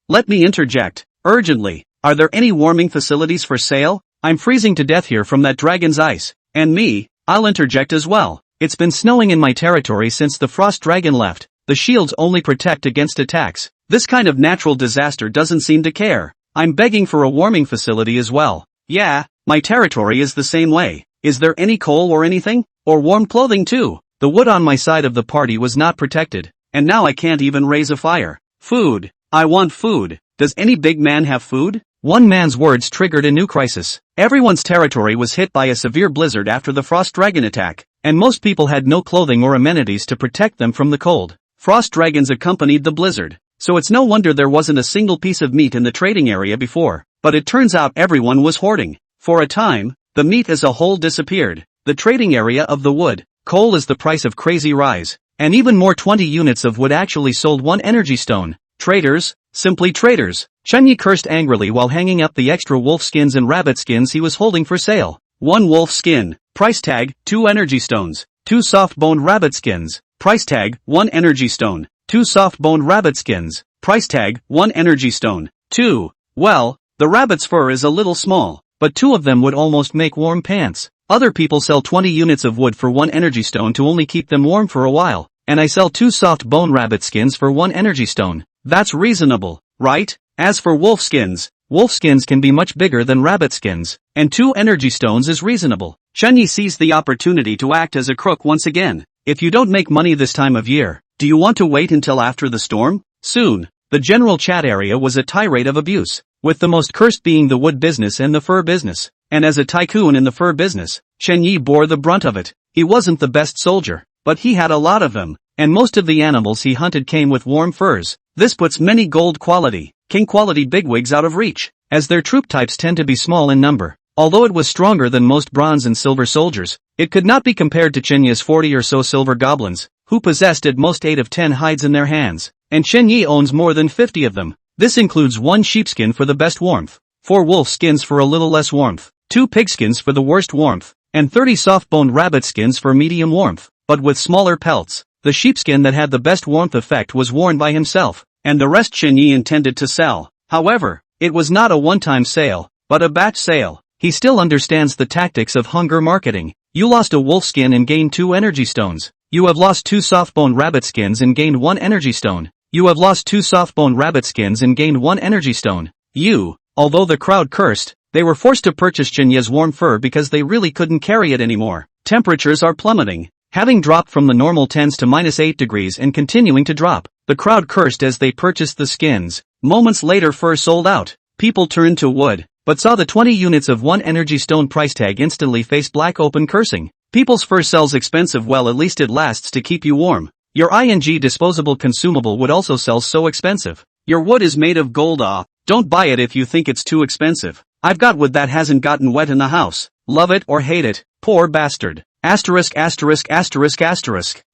let me interject, urgently. Are there any warming facilities for sale? I'm freezing to death here from that dragon's ice. And me, I'll interject as well. It's been snowing in my territory since the frost dragon left. The shields only protect against attacks. This kind of natural disaster doesn't seem to care. I'm begging for a warming facility as well. Yeah, my territory is the same way. Is there any coal or anything? Or warm clothing too? The wood on my side of the party was not protected, and now I can't even raise a fire. Food. I want food. Does any big man have food? One man's words triggered a new crisis. Everyone's territory was hit by a severe blizzard after the frost dragon attack, and most people had no clothing or amenities to protect them from the cold. Frost dragons accompanied the blizzard, so it's no wonder there wasn't a single piece of meat in the trading area before. But it turns out everyone was hoarding. For a time, the meat as a whole disappeared. The trading area of the wood, coal is the price of crazy rise, and even more 20 units of wood actually sold 1 energy stone. Traders, simply traders. Chun-Yi cursed angrily while hanging up the extra wolf skins and rabbit skins he was holding for sale. 1 wolf skin, price tag, 2 energy stones. 2 soft-boned rabbit skins, price tag, 1 energy stone. 2 soft-boned rabbit skins, price tag, 1 energy stone. 2. Well, the rabbit's fur is a little small, but 2 of them would almost make warm pants. Other people sell 20 units of wood for 1 energy stone to only keep them warm for a while, and I sell 2 soft bone rabbit skins for 1 energy stone. That's reasonable, right? As for wolf skins can be much bigger than rabbit skins, and 2 energy stones is reasonable. Chunyi seized the opportunity to act as a crook once again. If you don't make money this time of year, do you want to wait until after the storm? Soon. The general chat area was a tirade of abuse, with the most cursed being the wood business and the fur business. And as a tycoon in the fur business, Chunyi bore the brunt of it. He wasn't the best soldier, but he had a lot of them, and most of the animals he hunted came with warm furs. This puts many gold quality, king quality bigwigs out of reach, as their troop types tend to be small in number. Although it was stronger than most bronze and silver soldiers, it could not be compared to Chunyi's 40 or so silver goblins, who possessed at most 8 of 10 hides in their hands, and Chunyi owns more than 50 of them. This includes 1 sheepskin for the best warmth, 4 wolf skins for a little less warmth, 2 pigskins for the worst warmth, and 30 soft-boned rabbit skins for medium warmth, but with smaller pelts. The sheepskin that had the best warmth effect was worn by himself, and the rest Chunyi intended to sell. However, it was not a one-time sale, but a batch sale. He still understands the tactics of hunger marketing. You lost a wolf skin and gained 2 energy stones. You have lost 2 soft-boned rabbit skins and gained 1 energy stone. You have lost 2 soft-boned rabbit skins and gained 1 energy stone. Although the crowd cursed, they were forced to purchase Chunyi's warm fur because they really couldn't carry it anymore. Temperatures are plummeting, having dropped from the normal 10s to -8 degrees and continuing to drop. The crowd cursed as they purchased the skins. Moments later fur sold out. People turned to wood, but saw the 20 units of 1 energy stone price tag instantly face black open cursing. People's fur sells expensive, well at least it lasts to keep you warm. Your disposable consumable would also sell so expensive. Your wood is made of gold. Don't buy it if you think it's too expensive. I've got wood that hasn't gotten wet in the house. Love it or hate it, poor bastard. Asterisk.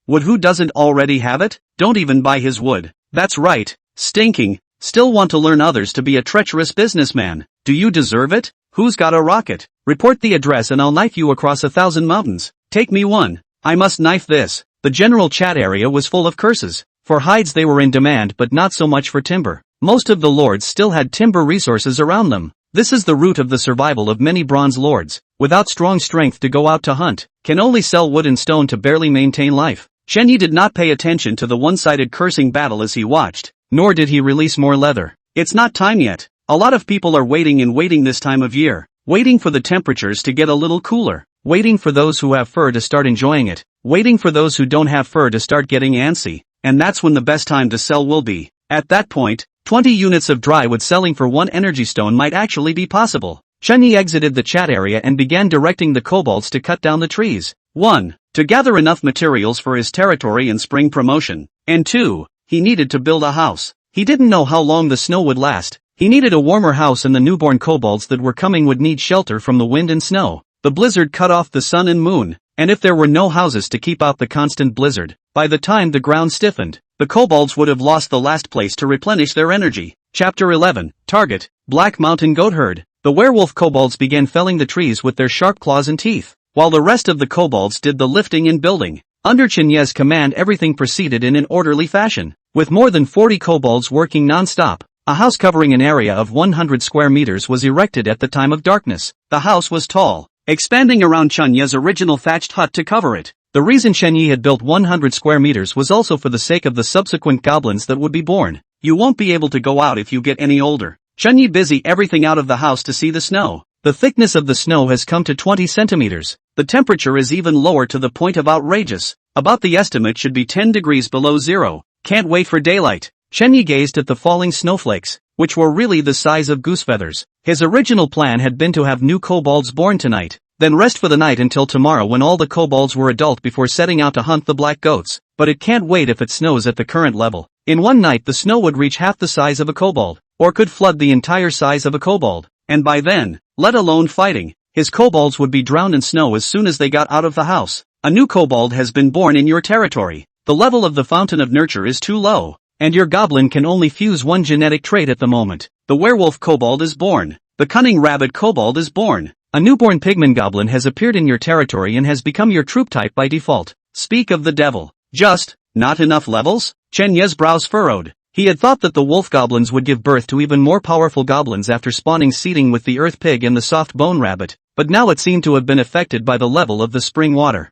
Wood, who doesn't already have it? Don't even buy his wood. That's right, stinking. Still want to learn others to be a treacherous businessman. Do you deserve it? Who's got a rocket? Report the address and I'll knife you across 1,000 mountains. Take me one. I must knife this. The general chat area was full of curses. For hides they were in demand, but not so much for timber. Most of the lords still had timber resources around them. This is the root of the survival of many bronze lords. Without strong strength to go out to hunt, can only sell wood and stone to barely maintain life. Chunyi did not pay attention to the one-sided cursing battle as he watched, nor did he release more leather. It's not time yet. A lot of people are waiting this time of year. Waiting for the temperatures to get a little cooler. Waiting for those who have fur to start enjoying it. Waiting for those who don't have fur to start getting antsy. And that's when the best time to sell will be. At that point, 20 units of dry wood selling for 1 energy stone might actually be possible. Chunyi exited the chat area and began directing the kobolds to cut down the trees. 1. To gather enough materials for his territory and spring promotion. And 2. He needed to build a house. He didn't know how long the snow would last. He needed a warmer house, and the newborn kobolds that were coming would need shelter from the wind and snow. The blizzard cut off the sun and moon, and if there were no houses to keep out the constant blizzard, by the time the ground stiffened, the kobolds would have lost the last place to replenish their energy. Chapter 11. Target, Black Mountain Goatherd. The werewolf kobolds began felling the trees with their sharp claws and teeth, while the rest of the kobolds did the lifting and building. Under Chunyi's command, everything proceeded in an orderly fashion, with more than 40 kobolds working non-stop. A house covering an area of 100 square meters was erected at the time of darkness. The house was tall, expanding around Chunyi's original thatched hut to cover it. The reason Chunyi had built 100 square meters was also for the sake of the subsequent goblins that would be born. You won't be able to go out if you get any older. Chunyi busy everything out of the house to see the snow. The thickness of the snow has come to 20 centimeters. The temperature is even lower, to the point of outrageous. About the estimate should be 10 degrees below zero. Can't wait for daylight. Chunyi gazed at the falling snowflakes, which were really the size of goose feathers. His original plan had been to have new kobolds born tonight, then rest for the night until tomorrow when all the kobolds were adult before setting out to hunt the black goats. But it can't wait if it snows at the current level. In one night the snow would reach half the size of a kobold, or could flood the entire size of a kobold. And by then, let alone fighting, his kobolds would be drowned in snow as soon as they got out of the house. A new kobold has been born in your territory. The level of the fountain of nurture is too low, and your goblin can only fuse 1 genetic trait at the moment. The werewolf kobold is born. The cunning rabbit kobold is born. A newborn pigman goblin has appeared in your territory and has become your troop type by default. Speak of the devil. Just, not enough levels? Chunyi's brows furrowed. He had thought that the wolf goblins would give birth to even more powerful goblins after spawning seeding with the earth pig and the soft bone rabbit, but now it seemed to have been affected by the level of the spring water.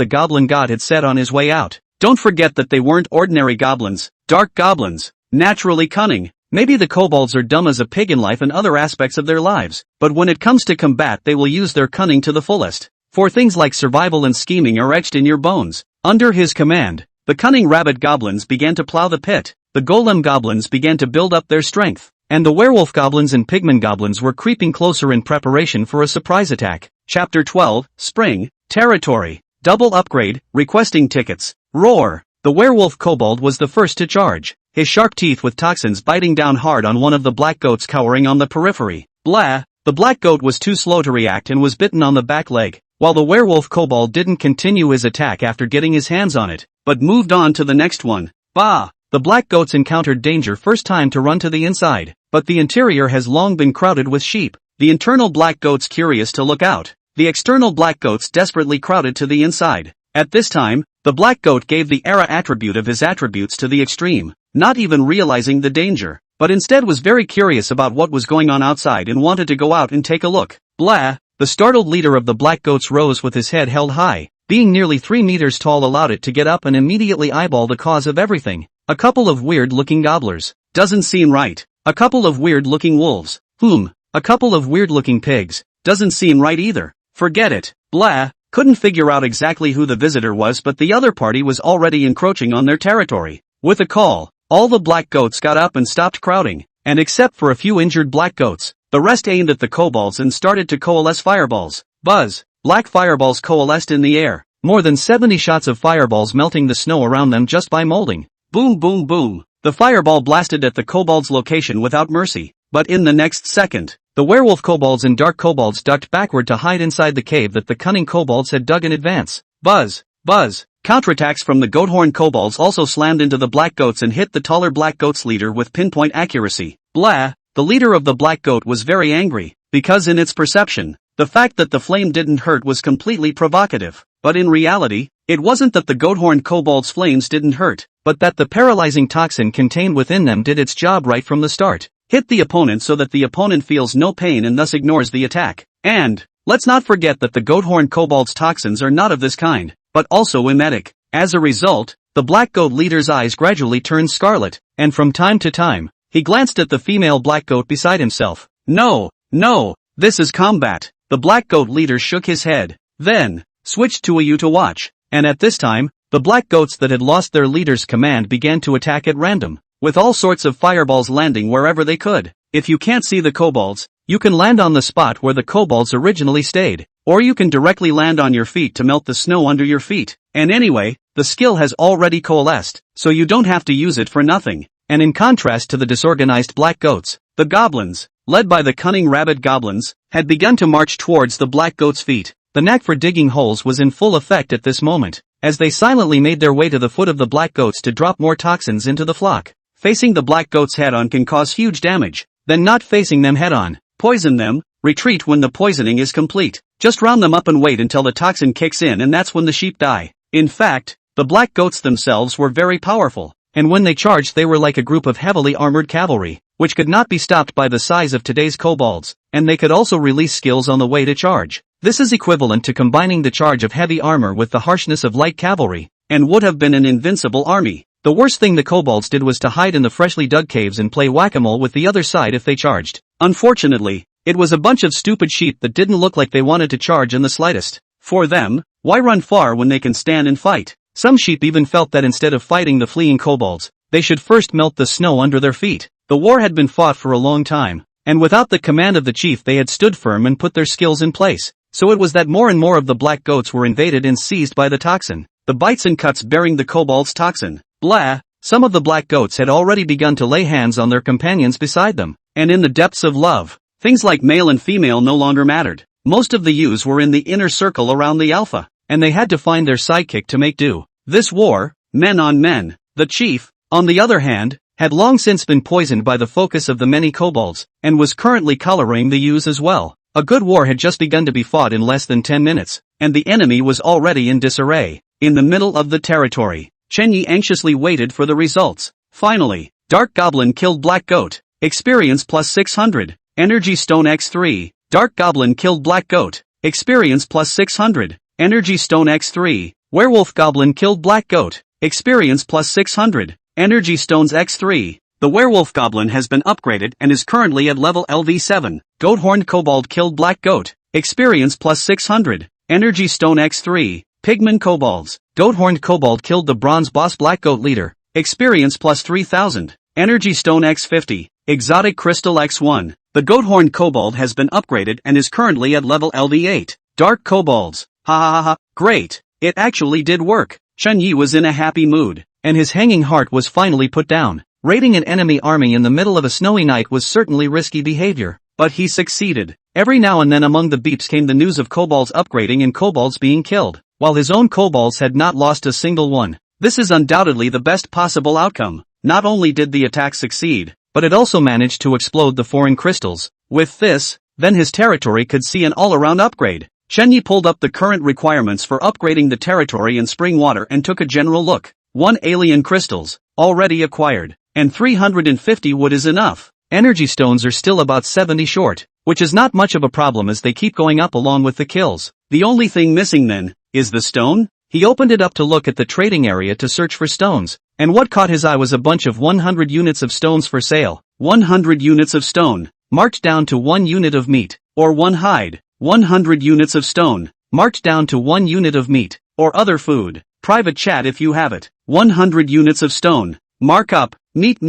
the goblin god had said on his way out. Don't forget that they weren't ordinary goblins, dark goblins, naturally cunning. Maybe the kobolds are dumb as a pig in life and other aspects of their lives, but when it comes to combat they will use their cunning to the fullest. For things like survival and scheming are etched in your bones. Under his command, the cunning rabbit goblins began to plow the pit. the golem goblins began to build up their strength, and the werewolf goblins and pigman goblins were creeping closer in preparation for a surprise attack. Chapter 12, Spring, Territory, Double Upgrade, Requesting Tickets, Roar. The werewolf kobold was the first to charge, his sharp teeth with toxins biting down hard on one of the black goats cowering on the periphery. Blah! The black goat was too slow to react and was bitten on the back leg, while the werewolf kobold didn't continue his attack after getting his hands on it, but moved on to the next one. Bah! The black goats encountered danger first time to run to the inside, but the interior has long been crowded with sheep. The internal black goats curious to look out. The external black goats desperately crowded to the inside. At this time, the black goat gave the era attribute of his attributes to the extreme, not even realizing the danger, but instead was very curious about what was going on outside and wanted to go out and take a look. Blah! The startled leader of the black goats rose with his head held high, being nearly 3 meters tall allowed it to get up and immediately eyeball the cause of everything. A couple of weird-looking gobblers. Doesn't seem right. A couple of weird-looking wolves. A couple of weird-looking pigs. Doesn't seem right either. Forget it. Blah! Couldn't figure out exactly who the visitor was, but the other party was already encroaching on their territory. With a call, all the black goats got up and stopped crowding, and except for a few injured black goats, the rest aimed at the kobolds and started to coalesce fireballs. Buzz! Black fireballs coalesced in the air, more than 70 shots of fireballs melting the snow around them just by molding. Boom boom boom! The fireball blasted at the kobold's location without mercy, but in the next second, the werewolf kobolds and dark kobolds ducked backward to hide inside the cave that the cunning kobolds had dug in advance. Buzz! Buzz! Counterattacks from the goathorn kobolds also slammed into the black goats and hit the taller black goat's leader with pinpoint accuracy. Blah! The leader of the black goat was very angry, because in its perception, the fact that the flame didn't hurt was completely provocative. But in reality, it wasn't that the goathorn kobold's flames didn't hurt, but that the paralyzing toxin contained within them did its job right from the start. Hit the opponent so that the opponent feels no pain and thus ignores the attack. And, let's not forget that the goathorn kobold's toxins are not of this kind, but also emetic. As a result, the black goat leader's eyes gradually turned scarlet, and from time to time, he glanced at the female black goat beside himself. No, this is combat. The black goat leader shook his head, then switched to a you to watch, and at this time, the black goats that had lost their leader's command began to attack at random, with all sorts of fireballs landing wherever they could. If you can't see the kobolds, you can land on the spot where the kobolds originally stayed, or you can directly land on your feet to melt the snow under your feet. And anyway, the skill has already coalesced, so you don't have to use it for nothing. And in contrast to the disorganized black goats, the goblins, led by the cunning rabbit goblins, had begun to march towards the black goats' feet. The knack for digging holes was in full effect at this moment, as they silently made their way to the foot of the black goats to drop more toxins into the flock. Facing the black goats head-on can cause huge damage, then not facing them head-on. Poison them, retreat when the poisoning is complete. Just round them up and wait until the toxin kicks in, and that's when the sheep die. In fact, the black goats themselves were very powerful, and when they charged they were like a group of heavily armored cavalry, which could not be stopped by the size of today's kobolds, and they could also release skills on the way to charge. This is equivalent to combining the charge of heavy armor with the harshness of light cavalry, and would have been an invincible army. The worst thing the kobolds did was to hide in the freshly dug caves and play whack-a-mole with the other side if they charged. Unfortunately, it was a bunch of stupid sheep that didn't look like they wanted to charge in the slightest. For them, why run far when they can stand and fight? Some sheep even felt that instead of fighting the fleeing kobolds, they should first melt the snow under their feet. The war had been fought for a long time, and without the command of the chief they had stood firm and put their skills in place. So it was that more and more of the black goats were invaded and seized by the toxin, the bites and cuts bearing the kobold's toxin. Blah! Some of the black goats had already begun to lay hands on their companions beside them, and in the depths of love, things like male and female no longer mattered. Most of the ewes were in the inner circle around the alpha, and they had to find their sidekick to make do. This war, men on men. The chief, on the other hand, had long since been poisoned by the focus of the many kobolds, and was currently coloring the ewes as well. A good war had just begun to be fought in less than 10 minutes, and the enemy was already in disarray. In the middle of the territory, Chenyi anxiously waited for the results. Finally, Dark Goblin killed Black Goat. Experience plus 600. Energy Stone x3. Dark Goblin killed Black Goat. Experience plus 600. Energy Stone x3. Werewolf Goblin killed Black Goat. Experience plus 600. Energy Stones x3. The Werewolf Goblin has been upgraded and is currently at level LV7. Goathorned Kobold killed Black Goat. Experience plus 600. Energy Stone x3. Pigman Kobolds. Goathorned Kobold killed the Bronze Boss Black Goat leader. Experience plus 3000. Energy Stone x50. Exotic Crystal x1. The Goat-horned Kobold has been upgraded and is currently at level LV8. Dark Kobolds. Ha ha ha ha, great. It actually did work. Chunyi was in a happy mood, and his hanging heart was finally put down. Raiding an enemy army in the middle of a snowy night was certainly risky behavior, but he succeeded. Every now and then among the beeps came the news of kobolds upgrading and kobolds being killed, while his own kobolds had not lost a single one. This is undoubtedly the best possible outcome. Not only did the attack succeed, but it also managed to explode the foreign crystals. With this, then his territory could see an all-around upgrade. Chunyi pulled up the current requirements for upgrading the territory in spring water and took a general look. 1 alien crystals, already acquired, and 350 wood is enough. Energy stones are still about 70 short, which is not much of a problem as they keep going up along with the kills. The only thing missing then, is the stone? He opened it up to look at the trading area to search for stones, and what caught his eye was a bunch of 100 units of stones for sale. 100 units of stone, marked down to 1 unit of meat, or 1 hide. 100 units of stone, marked down to 1 unit of meat, or other food. Private chat if you have it. 100 units of stone, mark up, meat.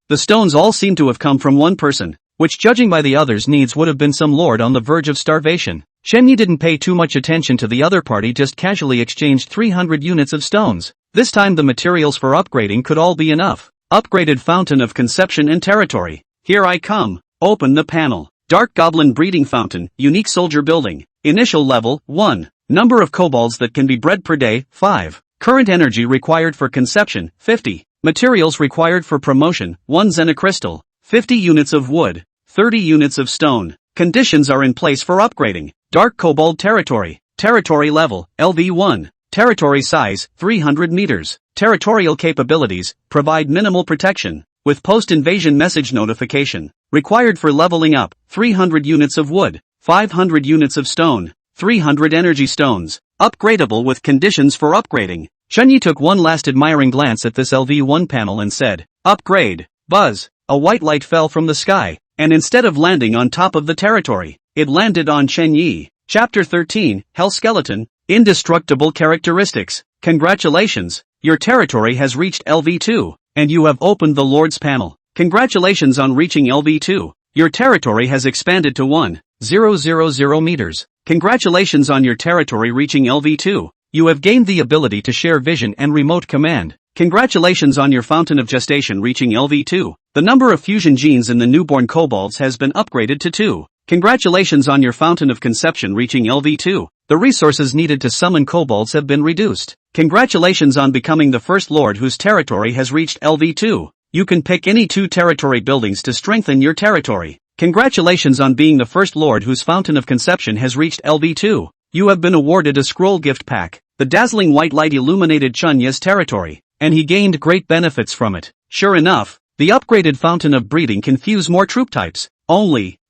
The stones all seem to have come from one person, which judging by the others' needs would have been some lord on the verge of starvation. Chunyi didn't pay too much attention to the other party, just casually exchanged 300 units of stones. This time the materials for upgrading could all be enough. Upgraded Fountain of Conception and Territory. Here I come. Open the panel. Dark Goblin Breeding Fountain, Unique Soldier Building. Initial level, 1. Number of kobolds that can be bred per day, 5. Current energy required for conception, 50. Materials required for promotion, 1 xenocrystal. 50 units of wood. 30 units of stone. Conditions are in place for upgrading. Dark Kobold Territory. Territory level, LV1. Territory size, 300 meters. Territorial capabilities, provide minimal protection, with post-invasion message notification. Required for leveling up, 300 units of wood, 500 units of stone, 300 energy stones. Upgradable with conditions for upgrading. Chunyi took one last admiring glance at this LV1 panel and said, upgrade. Buzz. A white light fell from the sky, and instead of landing on top of the territory, it landed on Chunyi. Chapter 13, Hell Skeleton. Indestructible characteristics. Congratulations, your territory has reached LV2, and you have opened the Lord's panel. Congratulations on reaching LV2. Your territory has expanded to 1,000 meters. Congratulations on your territory reaching LV2. You have gained the ability to share vision and remote command. Congratulations on your Fountain of Gestation reaching LV2. The number of fusion genes in the newborn kobolds has been upgraded to 2. Congratulations on your Fountain of Conception reaching LV2. The resources needed to summon kobolds have been reduced. Congratulations on becoming the first lord whose territory has reached LV2. You can pick any 2 territory buildings to strengthen your territory. Congratulations on being the first lord whose Fountain of Conception has reached LV2. You have been awarded a scroll gift pack. The dazzling white light illuminated Chunya's territory, and he gained great benefits from it. Sure enough, the upgraded Fountain of Breeding can fuse more troop types.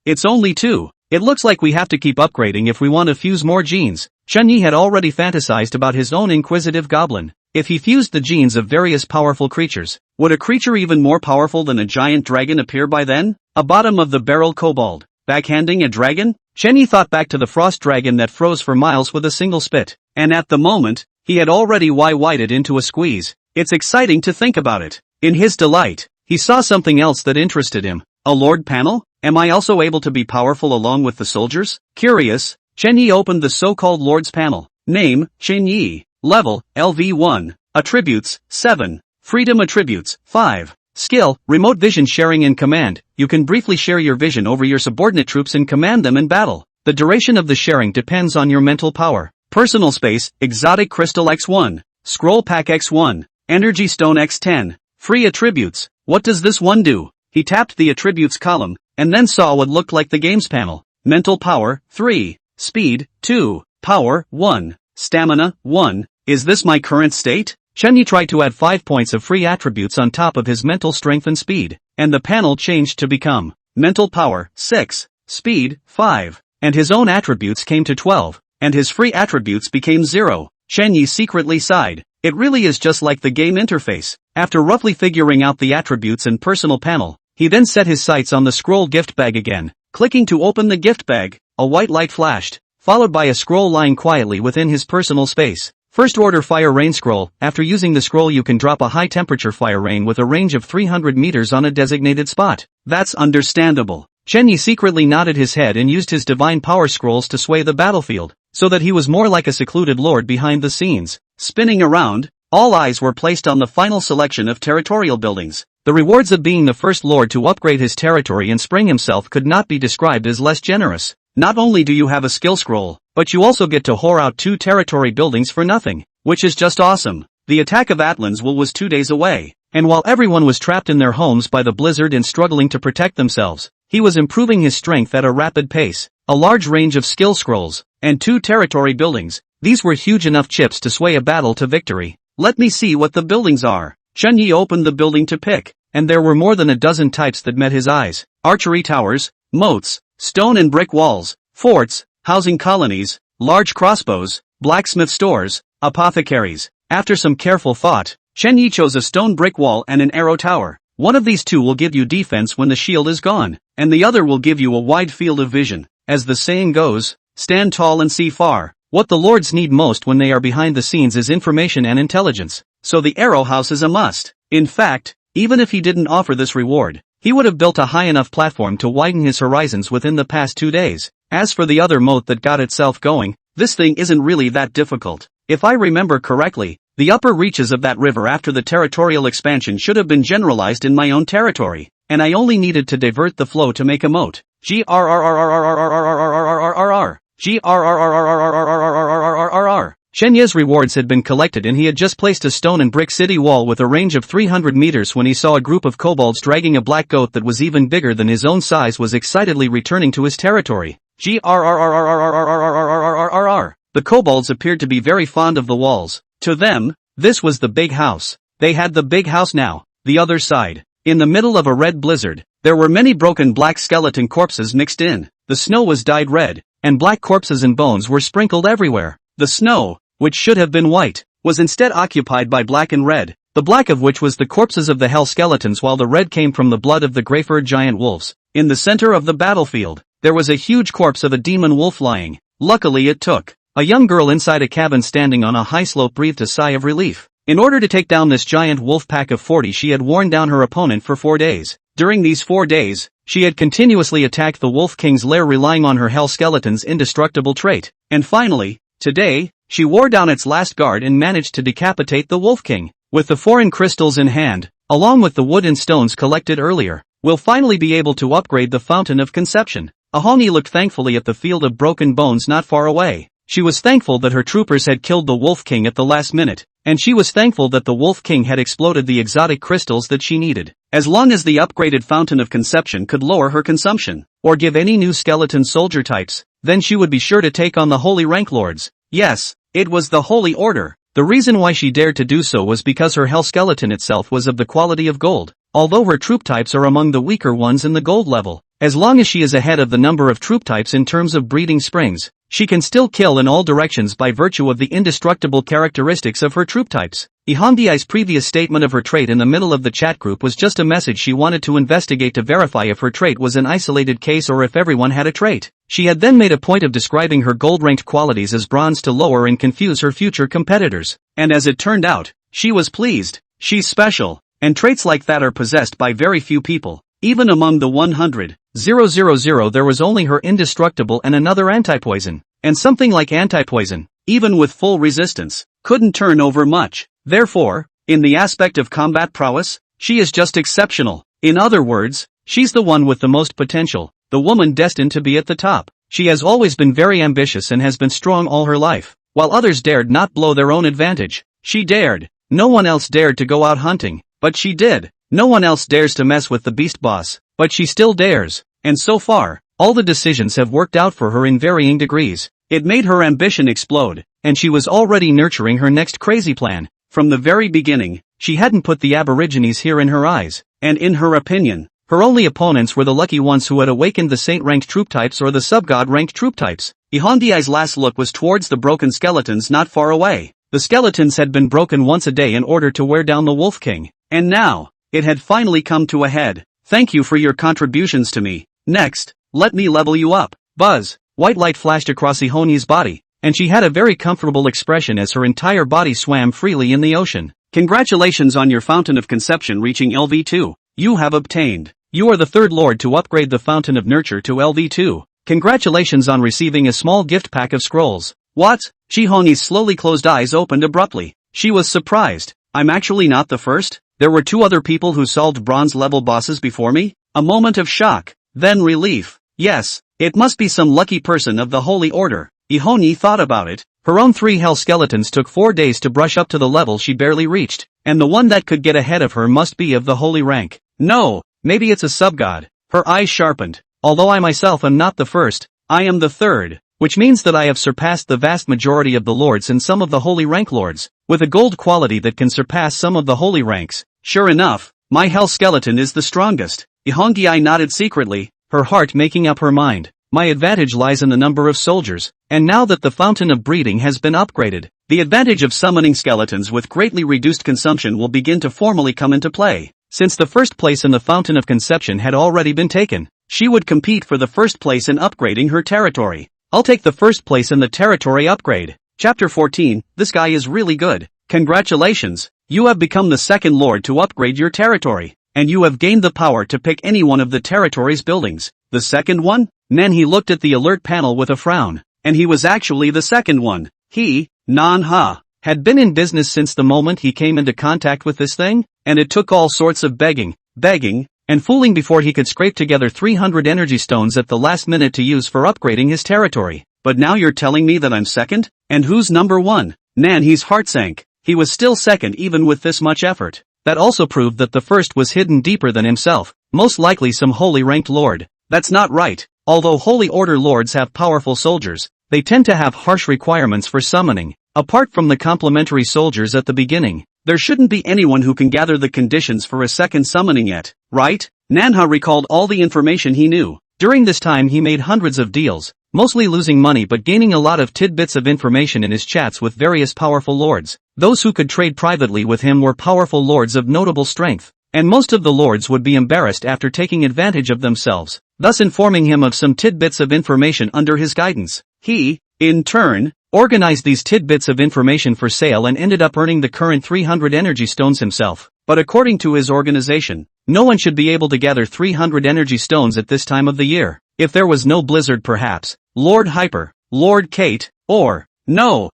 It's only 2. It looks like we have to keep upgrading if we want to fuse more genes. Chunyi had already fantasized about his own inquisitive goblin. If he fused the genes of various powerful creatures, would a creature even more powerful than a giant dragon appear by then? A bottom-of-the-barrel kobold. Backhanding a dragon? Chunyi thought back to the frost dragon that froze for miles with a single spit. And at the moment, he had already whited into a squeeze. It's exciting to think about it. In his delight, he saw something else that interested him. A lord panel? Am I also able to be powerful along with the soldiers? Curious, Chunyi opened the so-called Lord's panel. Name, Chunyi. Level, LV1. Attributes, 7. Freedom attributes, 5. Skill, remote vision sharing and command. You can briefly share your vision over your subordinate troops and command them in battle. The duration of the sharing depends on your mental power. Personal space, Exotic Crystal X1. Scroll Pack X1. Energy Stone X10. Free attributes. What does this one do? He tapped the attributes column, and then saw what looked like the games panel. Mental power, 3. Speed, 2. Power, 1. Stamina, 1. Is this my current state? Chunyi tried to add 5 points of free attributes on top of his mental strength and speed, and the panel changed to become mental power, 6. Speed, 5. And his own attributes came to 12, and his free attributes became 0. Chunyi secretly sighed. It really is just like the game interface. After roughly figuring out the attributes and personal panel, he then set his sights on the scroll gift bag again. Clicking to open the gift bag, a white light flashed, followed by a scroll lying quietly within his personal space. First order fire rain scroll. After using the scroll you can drop a high temperature fire rain with a range of 300 meters on a designated spot. That's understandable. Chen Yi secretly nodded his head and used his divine power scrolls to sway the battlefield, so that he was more like a secluded lord behind the scenes. Spinning around, all eyes were placed on the final selection of territorial buildings. The rewards of being the first lord to upgrade his territory and spring himself could not be described as less generous. Not only do you have a skill scroll, but you also get to whore out 2 territory buildings for nothing, which is just awesome. The attack of Atlan's Will was 2 days away, and while everyone was trapped in their homes by the blizzard and struggling to protect themselves, he was improving his strength at a rapid pace. A large range of skill scrolls, and 2 territory buildings. These were huge enough chips to sway a battle to victory. Let me see what the buildings are. Chen Yi opened the building to pick, and there were more than a dozen types that met his eyes. Archery towers, moats, stone and brick walls, forts, housing colonies, large crossbows, blacksmith stores, apothecaries. After some careful thought, Chen Yi chose a stone brick wall and an arrow tower. One of these 2 will give you defense when the shield is gone, and the other will give you a wide field of vision. As the saying goes, stand tall and see far. What the lords need most when they are behind the scenes is information and intelligence, so the arrow house is a must. In fact, even if he didn't offer this reward, he would have built a high enough platform to widen his horizons within the past 2 days. As for the other moat that got itself going, this thing isn't really that difficult. If I remember correctly, the upper reaches of that river after the territorial expansion should have been generalized in my own territory, and I only needed to divert the flow to make a moat. Chen Yi's rewards had been collected and he had just placed a stone and brick city wall with a range of 300 meters when he saw a group of kobolds dragging a black goat that was even bigger than his own size was excitedly returning to his territory. The kobolds appeared to be very fond of the walls. To them, this was the big house. They had the big house now. The other side. In the middle of a red blizzard, there were many broken black skeleton corpses mixed in. The snow was dyed red, and black corpses and bones were sprinkled everywhere. The snow, which should have been white, was instead occupied by black and red, the black of which was the corpses of the hell skeletons while the red came from the blood of the grey-furred giant wolves. In the center of the battlefield, there was a huge corpse of a demon wolf lying. Luckily it took. A young girl inside a cabin standing on a high slope breathed a sigh of relief. In order to take down this giant wolf pack of 40 she had worn down her opponent for 4 days. During these 4 days, she had continuously attacked the Wolf King's lair relying on her hell skeleton's indestructible trait. And finally, today, she wore down its last guard and managed to decapitate the Wolf King. With the foreign crystals in hand, along with the wood and stones collected earlier, we'll finally be able to upgrade the Fountain of Conception. Ahongi looked thankfully at the field of broken bones not far away. She was thankful that her troopers had killed the Wolf King at the last minute, and she was thankful that the Wolf King had exploded the exotic crystals that she needed. As long as the upgraded Fountain of Conception could lower her consumption, or give any new skeleton soldier types, then she would be sure to take on the Holy Rank Lords. Yes, it was the Holy Order. The reason why she dared to do so was because her hell skeleton itself was of the quality of gold, although her troop types are among the weaker ones in the gold level. As long as she is ahead of the number of troop types in terms of breeding springs, she can still kill in all directions by virtue of the indestructible characteristics of her troop types. Ihongdi's previous statement of her trait in the middle of the chat group was just a message she wanted to investigate to verify if her trait was an isolated case or if everyone had a trait. She had then made a point of describing her gold-ranked qualities as bronze to lower and confuse her future competitors. And as it turned out, she was pleased. She's special, and traits like that are possessed by very few people. Even among the 100,000 there was only her indestructible and another anti-poison. And something like anti-poison, even with full resistance, couldn't turn over much. Therefore, in the aspect of combat prowess, she is just exceptional. In other words, she's the one with the most potential, the woman destined to be at the top. She has always been very ambitious and has been strong all her life. While others dared not blow their own advantage, she dared. No one else dared to go out hunting, but she did. No one else dares to mess with the beast boss, but she still dares. And so far, all the decisions have worked out for her in varying degrees. It made her ambition explode, and she was already nurturing her next crazy plan. From the very beginning, she hadn't put the Aborigines here in her eyes, and in her opinion, her only opponents were the lucky ones who had awakened the saint-ranked troop types or the sub-god-ranked troop types. Ihongdi's last look was towards the broken skeletons not far away. The skeletons had been broken once a day in order to wear down the Wolf King, and now, it had finally come to a head. Thank you for your contributions to me. Next, let me level you up. Buzz. White light flashed across Ihongi's body, and she had a very comfortable expression as her entire body swam freely in the ocean. Congratulations on your Fountain of Conception reaching LV2. You have obtained. You are the third lord to upgrade the Fountain of Nurture to LV2. Congratulations on receiving a small gift pack of scrolls. What? Shihongi's slowly closed eyes opened abruptly. She was surprised. I'm actually not the first? There were two other people who solved bronze level bosses before me? A moment of shock, then relief. Yes, it must be some lucky person of the Holy Order. Ihonyi thought about it. Her own 3 hell skeletons took 4 days to brush up to the level she barely reached, and the one that could get ahead of her must be of the holy rank. No, maybe it's a sub-god. Her eyes sharpened. Although I myself am not the first, I am the third, which means that I have surpassed the vast majority of the lords and some of the holy rank lords, with a gold quality that can surpass some of the holy ranks. Sure enough, my hell skeleton is the strongest. Ihongi nodded secretly, her heart making up her mind. My advantage lies in the number of soldiers, and now that the Fountain of Breeding has been upgraded, the advantage of summoning skeletons with greatly reduced consumption will begin to formally come into play. Since the first place in the Fountain of Conception had already been taken, she would compete for the first place in upgrading her territory. I'll take the first place in the territory upgrade. Chapter 14, this guy is really good. Congratulations, you have become the second lord to upgrade your territory, and you have gained the power to pick any one of the territory's buildings. The second one? Then he looked at the alert panel with a frown, and he was actually the second one. He, manhwa, had been in business since the moment he came into contact with this thing, and it took all sorts of begging, and fooling before he could scrape together 300 energy stones at the last minute to use for upgrading his territory. But now you're telling me that I'm second? And who's number one? His heart sank. He was still second even with this much effort. That also proved that the first was hidden deeper than himself, most likely some holy ranked lord. That's not right. Although Holy Order lords have powerful soldiers, they tend to have harsh requirements for summoning. Apart from the complementary soldiers at the beginning, there shouldn't be anyone who can gather the conditions for a second summoning yet, right? Manhwa recalled all the information he knew. During this time he made hundreds of deals, mostly losing money but gaining a lot of tidbits of information in his chats with various powerful lords. Those who could trade privately with him were powerful lords of notable strength, and most of the lords would be embarrassed after taking advantage of themselves, thus informing him of some tidbits of information under his guidance. He, in turn, organized these tidbits of information for sale and ended up earning the current 300 energy stones himself. But according to his organization, no one should be able to gather 300 energy stones at this time of the year. If there was no blizzard perhaps, Lord Hyper, Lord Kate, or, no.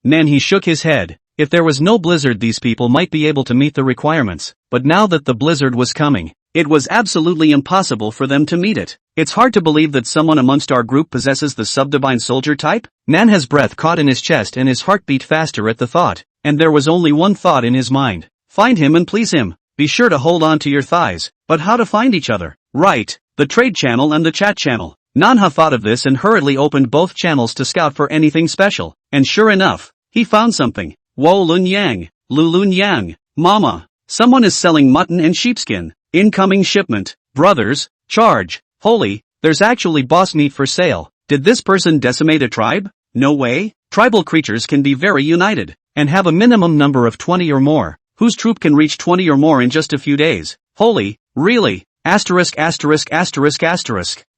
Then he shook his head. If there was no blizzard these people might be able to meet the requirements, but now that the blizzard was coming, it was absolutely impossible for them to meet it. It's hard to believe that someone amongst our group possesses the sub-divine soldier type. Manhwa's breath caught in his chest and his heart beat faster at the thought, and there was only one thought in his mind. Find him and please him. Be sure to hold on to your thighs. But how to find each other? Right, the trade channel and the chat channel. Manhwa thought of this and hurriedly opened both channels to scout for anything special, and sure enough, he found something. Wo Lun Yang, Lulun Yang, Mama. Someone is selling mutton and sheepskin. Incoming shipment. Brothers, charge. Holy, there's actually boss meat for sale. Did this person decimate a tribe? No way. Tribal creatures can be very united, and have a minimum number of 20 or more. Whose troop can reach 20 or more in just a few days? Holy, really? Asterisk.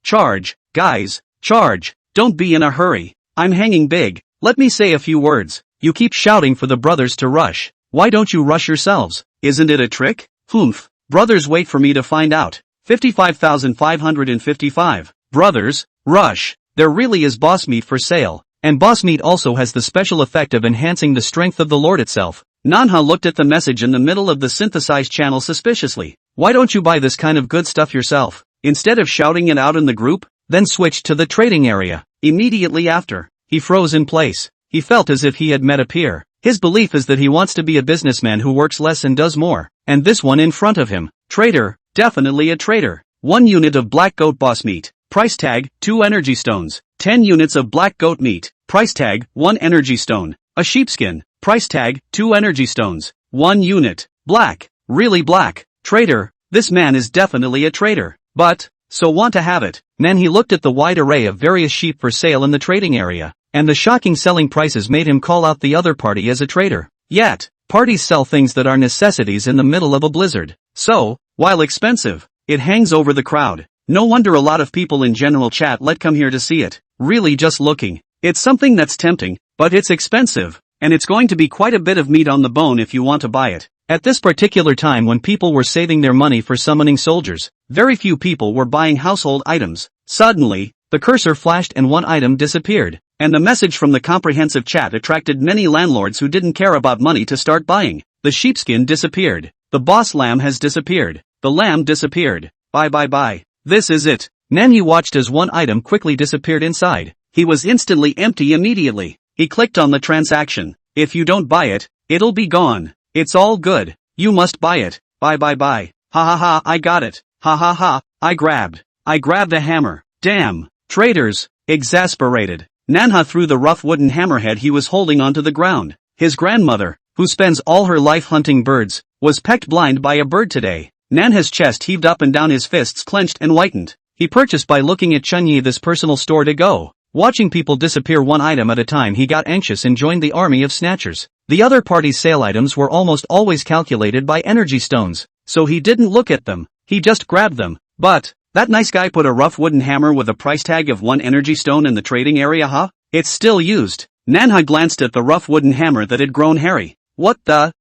Charge, guys, charge. Don't be in a hurry. I'm hanging big. Let me say a few words. You keep shouting for the brothers to rush. Why don't you rush yourselves? Isn't it a trick? Humph. Brothers, wait for me to find out. 55,555. Brothers, rush. There really is boss meat for sale, and boss meat also has the special effect of enhancing the strength of the Lord itself. Manhwa looked at the message in the middle of the synthesized channel suspiciously. Why don't you buy this kind of good stuff yourself, instead of shouting it out in the group? Then switched to the trading area. Immediately after, he froze in place. He felt as if he had met a peer. His belief is that he wants to be a businessman who works less and does more. And this one in front of him. Trader, definitely a trader. 1 unit of black goat boss meat. Price tag, 2 energy stones. 10 units of black goat meat. Price tag, 1 energy stone. A sheepskin. Price tag, 2 energy stones. 1 unit. Black. Really black. Trader, this man is definitely a trader. But, so want to have it. Then he looked at the wide array of various sheep for sale in the trading area, and the shocking selling prices made him call out the other party as a trader. Yet, parties sell things that are necessities in the middle of a blizzard. So, while expensive, it hangs over the crowd. No wonder a lot of people in general chat let come here to see it. Really just looking. It's something that's tempting, but it's expensive, and it's going to be quite a bit of meat on the bone if you want to buy it. At this particular time when people were saving their money for summoning soldiers, very few people were buying household items. Suddenly, the cursor flashed and one item disappeared, and the message from the comprehensive chat attracted many landlords who didn't care about money to start buying. The sheepskin disappeared. The boss lamb has disappeared. The lamb disappeared. Bye. This is it. Nanny watched as one item quickly disappeared inside. He was instantly empty immediately. He clicked on the transaction. If you don't buy it, it'll be gone. It's all good. You must buy it. Bye. Ha ha, I got it. Ha ha, I grabbed a hammer. Damn. Traitors. Exasperated, Manhwa threw the rough wooden hammerhead he was holding onto the ground. His grandmother, who spends all her life hunting birds, was pecked blind by a bird today. Manhwa's chest heaved up and down, his fists clenched and whitened. He purchased by looking at Chunyi this personal store to go. Watching people disappear one item at a time, he got anxious and joined the army of snatchers. The other party's sale items were almost always calculated by energy stones, so he didn't look at them, he just grabbed them. But that nice guy put a rough wooden hammer with a price tag of 1 energy stone in the trading area, huh? It's still used. Manhwa glanced at the rough wooden hammer that had grown hairy. What the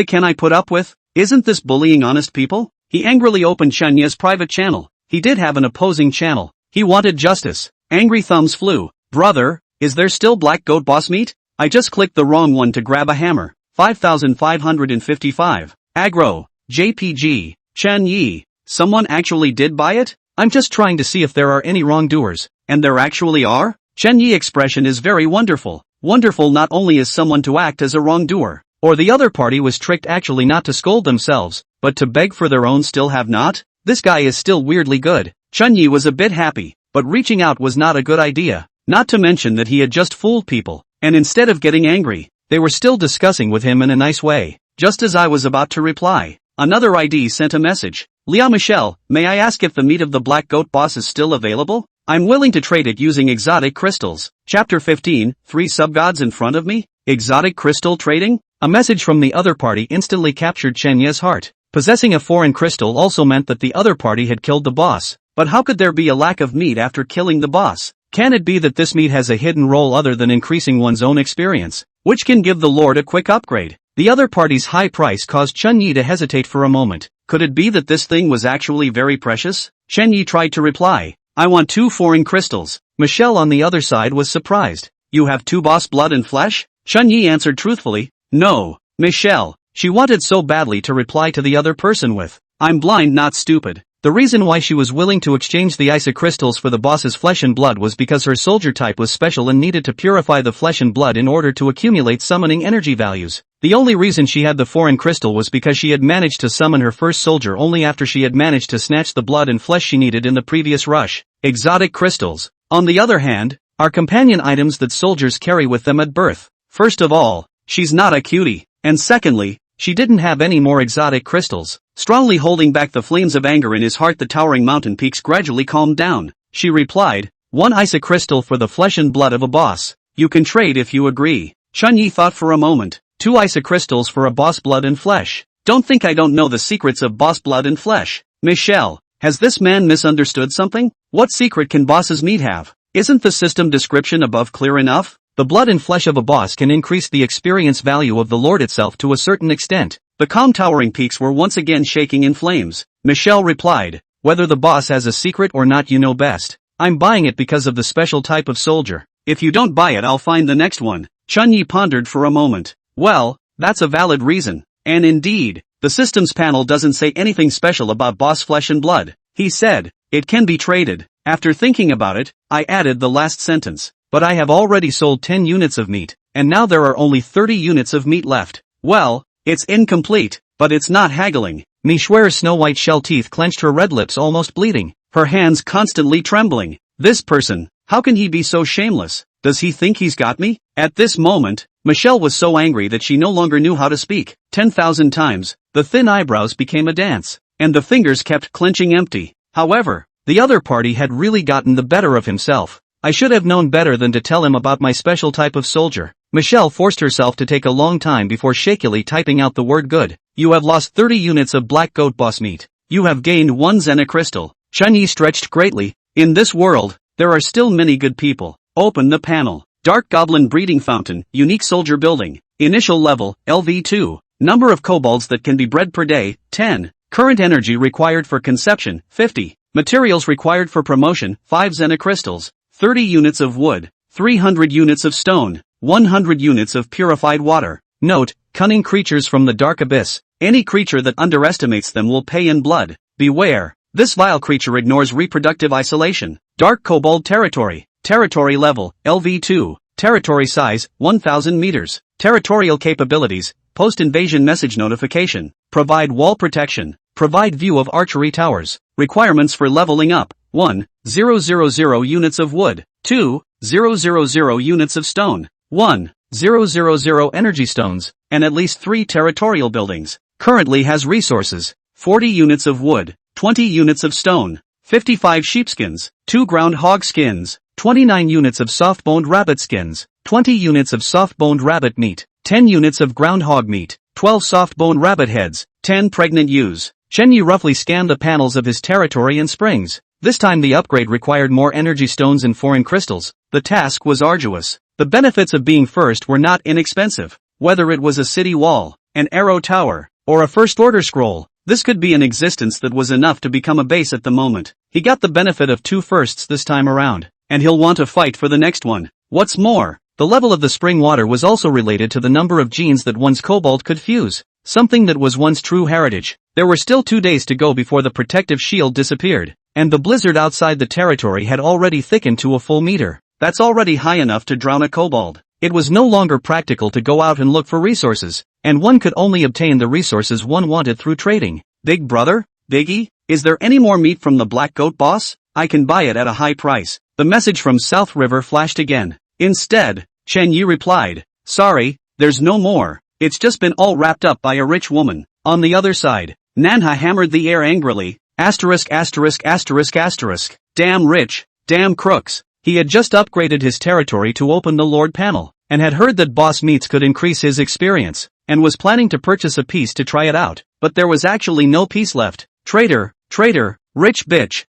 can I put up with? Isn't this bullying honest people? He angrily opened Chunya's private channel. He did have an opposing channel. He wanted justice. Angry thumbs flew. Brother, is there still black goat boss meat? I just clicked the wrong one to grab a hammer. 5555. Aggro. JPG. Chunyi. Someone actually did buy it? I'm just trying to see if there are any wrongdoers. And there actually are? Chunyi expression is very wonderful. Wonderful not only is someone to act as a wrongdoer, or the other party was tricked actually not to scold themselves, but to beg for their own still have not? This guy is still weirdly good. Chunyi was a bit happy, but reaching out was not a good idea. Not to mention that he had just fooled people, and instead of getting angry, they were still discussing with him in a nice way. Just as I was about to reply, another ID sent a message. Leah Michelle, may I ask if the meat of the black goat boss is still available? I'm willing to trade it using exotic crystals. Chapter 15, 3 subgods in front of me? Exotic crystal trading? A message from the other party instantly captured Chenya's heart. Possessing a foreign crystal also meant that the other party had killed the boss. But how could there be a lack of meat after killing the boss? Can it be that this meat has a hidden role other than increasing one's own experience, which can give the lord a quick upgrade? The other party's high price caused Chunyi to hesitate for a moment. Could it be that this thing was actually very precious? Chunyi tried to reply. I want 2 foreign crystals. Michelle on the other side was surprised. You have 2 boss blood and flesh? Chunyi answered truthfully. No, Michelle. She wanted so badly to reply to the other person with, I'm blind not stupid. The reason why she was willing to exchange the ice crystals for the boss's flesh and blood was because her soldier type was special and needed to purify the flesh and blood in order to accumulate summoning energy values. The only reason she had the foreign crystal was because she had managed to summon her first soldier only after she had managed to snatch the blood and flesh she needed in the previous rush. Exotic crystals, on the other hand, are companion items that soldiers carry with them at birth. First of all, she's not a cutie, and secondly, she didn't have any more exotic crystals. Strongly holding back the flames of anger in his heart, the towering mountain peaks gradually calmed down. She replied, 1 ice crystal for the flesh and blood of a boss. You can trade if you agree. Chunyi thought for a moment. 2 ice crystals for a boss blood and flesh. Don't think I don't know the secrets of boss blood and flesh. Michelle, has this man misunderstood something? What secret can boss's meat have? Isn't the system description above clear enough? The blood and flesh of a boss can increase the experience value of the lord itself to a certain extent. The calm towering peaks were once again shaking in flames. Michelle replied, whether the boss has a secret or not you know best. I'm buying it because of the special type of soldier. If you don't buy it I'll find the next one. Chunyi pondered for a moment. Well, that's a valid reason. And indeed, the systems panel doesn't say anything special about boss flesh and blood. He said, it can be traded. After thinking about it, I added the last sentence. But I have already sold 10 units of meat, and now there are only 30 units of meat left. Well, it's incomplete, but it's not haggling. Mishware's snow white shell teeth clenched, her red lips almost bleeding, her hands constantly trembling. This person, how can he be so shameless? Does he think he's got me? At this moment, Michelle was so angry that she no longer knew how to speak. 10,000 times, the thin eyebrows became a dance, and the fingers kept clenching empty. However, the other party had really gotten the better of himself. I should have known better than to tell him about my special type of soldier. Michelle forced herself to take a long time before shakily typing out the word good. You have lost 30 units of black goat boss meat. You have gained 1 Zena crystal. Chunyi stretched greatly. In this world, there are still many good people. Open the panel. Dark Goblin Breeding Fountain, Unique Soldier Building. Initial level, LV2. Number of kobolds that can be bred per day, 10. Current energy required for conception, 50. Materials required for promotion, 5 xenocrystals, 30 units of wood, 300 units of stone, 100 units of purified water. Note, cunning creatures from the dark abyss. Any creature that underestimates them will pay in blood. Beware. This vile creature ignores reproductive isolation. Dark Kobold Territory. Territory level, LV2. Territory size, 1000 meters. Territorial capabilities, post-invasion message notification. Provide wall protection. Provide view of archery towers. Requirements for leveling up. 1. 000 units of wood. 2. 000 units of stone. 1. 000 energy stones, and at least 3 territorial buildings. Currently has resources. 40 units of wood, 20 units of stone, 55 sheepskins, 2 groundhog skins, 29 units of soft-boned rabbit skins, 20 units of soft-boned rabbit meat, 10 units of groundhog meat, 12 soft-boned rabbit heads, 10 pregnant ewes. Shen Yi roughly scanned the panels of his territory and springs. This time the upgrade required more energy stones and foreign crystals. The task was arduous. The benefits of being first were not inexpensive. Whether it was a city wall, an arrow tower, or a first-order scroll, this could be an existence that was enough to become a base at the moment. He got the benefit of 2 firsts this time around, and he'll want to fight for the next one. What's more, the level of the spring water was also related to the number of genes that one's kobold could fuse, something that was one's true heritage. There were still 2 days to go before the protective shield disappeared, and the blizzard outside the territory had already thickened to a full meter. That's already high enough to drown a kobold. It was no longer practical to go out and look for resources, and one could only obtain the resources one wanted through trading. Big brother? Biggie? Is there any more meat from the Black Goat boss? I can buy it at a high price. The message from South River flashed again. Instead, Chen Yi replied, sorry, there's no more. It's just been all wrapped up by a rich woman. On the other side, Nanha hammered the air angrily. Asterisk asterisk asterisk asterisk. Damn rich, damn crooks. He had just upgraded his territory to open the Lord panel, and had heard that boss meats could increase his experience, and was planning to purchase a piece to try it out, but there was actually no piece left. Traitor, traitor, rich bitch,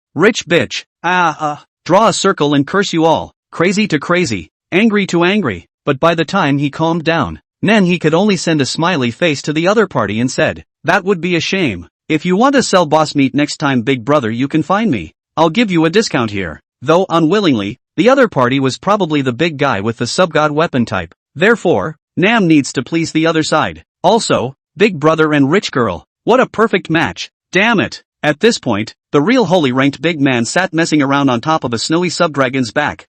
draw a circle and curse you all, crazy to crazy, angry to angry. But by the time he calmed down, then he could only send a smiley face to the other party and said, that would be a shame. If you want to sell boss meat next time, big brother, you can find me. I'll give you a discount here. Though unwillingly, the other party was probably the big guy with the subgod weapon type. Therefore, Nam needs to please the other side. Also, big brother and rich girl. What a perfect match. Damn it. At this point, the real holy ranked big man sat messing around on top of a snowy subdragon's back.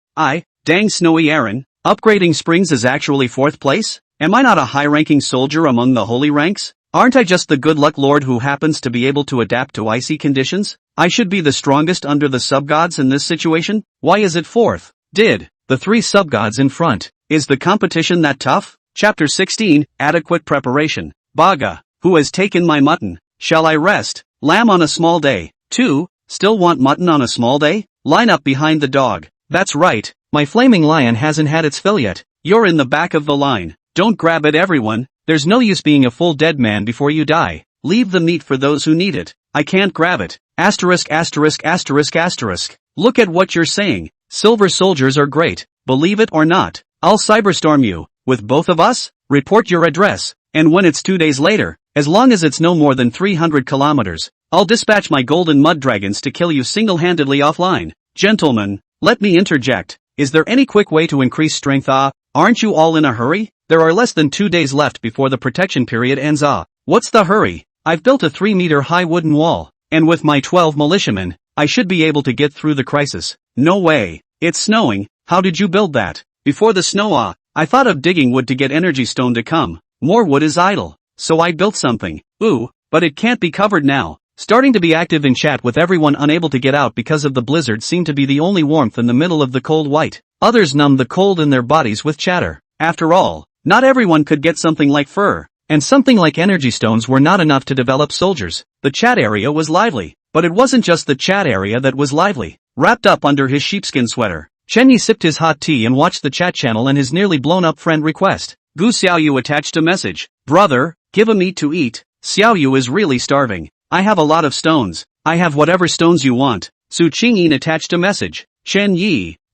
Dang snowy Aaron, upgrading springs is actually 4th place? Am I not a high-ranking soldier among the holy ranks? Aren't I just the good luck lord who happens to be able to adapt to icy conditions? I should be the strongest under the subgods in this situation? Why is it 4th? The 3 subgods in front. Is the competition that tough? Chapter 16, Adequate Preparation. Baga, who has taken my mutton? Shall I rest? Lamb on a small day. 2, still want mutton on a small day? Line up behind the dog. That's right, my flaming lion hasn't had its fill yet. You're in the back of the line. Don't grab it, everyone. There's no use being a full dead man before you die. Leave the meat for those who need it. I can't grab it. Asterisk asterisk asterisk asterisk. Look at what you're saying. Silver soldiers are great. Believe it or not. I'll cyberstorm you. With both of us? Report your address. And when it's 2 days later, as long as it's no more than 300 kilometers, I'll dispatch my golden mud dragons to kill you single-handedly offline. Gentlemen, let me interject. Is there any quick way to increase strength? Aren't you all in a hurry? There are less than 2 days left before the protection period ends. What's the hurry? I've built a 3-meter high wooden wall, and with my 12 militiamen, I should be able to get through the crisis. No way. It's snowing. How did you build that? Before the snow, I thought of digging wood to get energy stone to come. More wood is idle. So I built something. But it can't be covered now. Starting to be active in chat with everyone unable to get out because of the blizzard seemed to be the only warmth in the middle of the cold white. Others numbed the cold in their bodies with chatter. After all, not everyone could get something like fur, and something like energy stones were not enough to develop soldiers. The chat area was lively, but it wasn't just the chat area that was lively. Wrapped up under his sheepskin sweater, Chen Yi sipped his hot tea and watched the chat channel and his nearly blown up friend request. Gu Xiaoyu attached a message. Brother, give him meat to eat. Xiaoyu is really starving. I have a lot of stones. I have whatever stones you want. Su Qingyin attached a message. Chen Yi,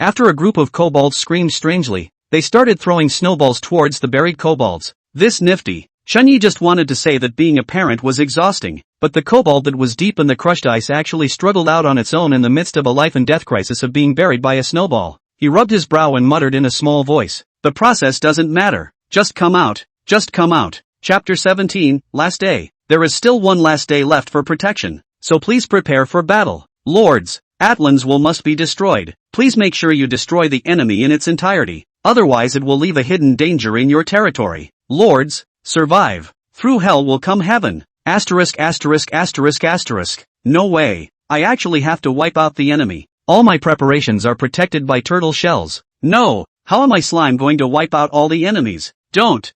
After a group of kobolds screamed strangely, they started throwing snowballs towards the buried kobolds. This nifty. Chunyi just wanted to say that being a parent was exhausting, but the kobold that was deep in the crushed ice actually struggled out on its own in the midst of a life and death crisis of being buried by a snowball. He rubbed his brow and muttered in a small voice, "The process doesn't matter. Just come out. Just come out." Chapter 17, Last Day. There is still one last day left for protection, so please prepare for battle. Lords, Atlan's will must be destroyed. Please make sure you destroy the enemy in its entirety, otherwise it will leave a hidden danger in your territory. Lords, survive. Through hell will come heaven. Asterisk asterisk asterisk asterisk. No way. I actually have to wipe out the enemy. All my preparations are protected by turtle shells. No, how am I slime going to wipe out all the enemies? Don't.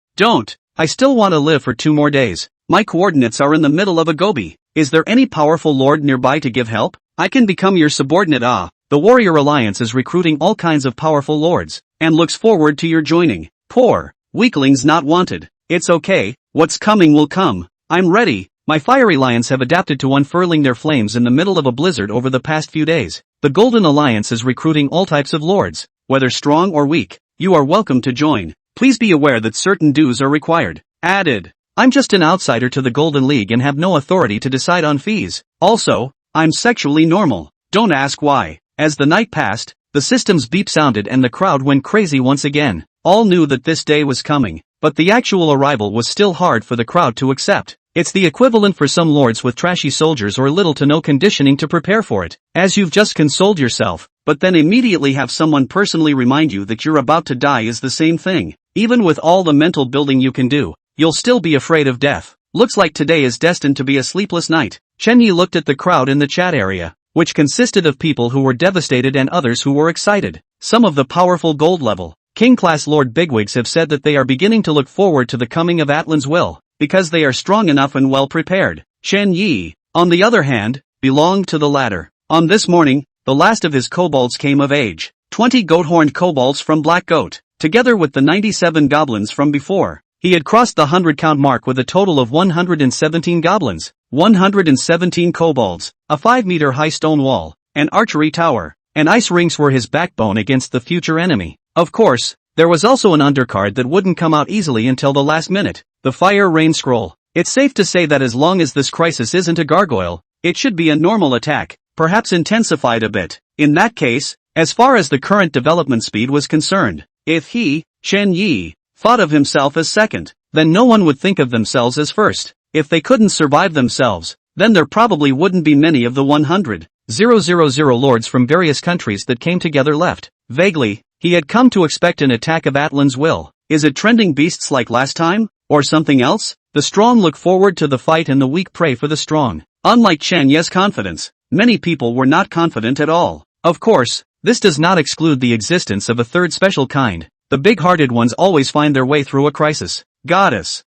I still want to live for 2 more days. My coordinates are in the middle of a gobi. Is there any powerful lord nearby to give help? I can become your subordinate. The Warrior Alliance is recruiting all kinds of powerful lords, and looks forward to your joining. Poor weaklings not wanted. It's okay, what's coming will come. I'm ready. My fiery lions have adapted to unfurling their flames in the middle of a blizzard over the past few days. The Golden Alliance is recruiting all types of lords, whether strong or weak. You are welcome to join. Please be aware that certain dues are required. Added. I'm just an outsider to the Golden League and have no authority to decide on fees. Also, I'm sexually normal. Don't ask why. As the night passed, the system's beep sounded and the crowd went crazy once again. All knew that this day was coming, but the actual arrival was still hard for the crowd to accept. It's the equivalent for some lords with trashy soldiers or little to no conditioning to prepare for it, as you've just consoled yourself, but then immediately have someone personally remind you that you're about to die is the same thing. Even with all the mental building you can do, you'll still be afraid of death. Looks like today is destined to be a sleepless night. Chenyi looked at the crowd in the chat area, which consisted of people who were devastated and others who were excited. Some of the powerful gold level, king-class lord bigwigs have said that they are beginning to look forward to the coming of Atlan's will, because they are strong enough and well prepared. Chen Yi, on the other hand, belonged to the latter. On this morning, the last of his kobolds came of age. 20 goat-horned kobolds from Black Goat, together with the 97 goblins from before. He had crossed the 100-count mark with a total of 117 goblins, 117 kobolds, a 5-meter-high stone wall, an archery tower, and ice rinks were his backbone against the future enemy. Of course, there was also an undercard that wouldn't come out easily until the last minute, the Fire Rain Scroll. It's safe to say that as long as this crisis isn't a gargoyle, it should be a normal attack, perhaps intensified a bit. In that case, as far as the current development speed was concerned, if he, Chen Yi, thought of himself as second, then no one would think of themselves as first. If they couldn't survive themselves, then there probably wouldn't be many of the 100,000 lords from various countries that came together left. Vaguely, he had come to expect an attack of Atlan's will. Is it trending beasts like last time, or something else? The strong look forward to the fight and the weak pray for the strong. Unlike Chen Ye's confidence, many people were not confident at all. Of course, this does not exclude the existence of a third special kind. The big-hearted ones always find their way through a crisis. Goddess.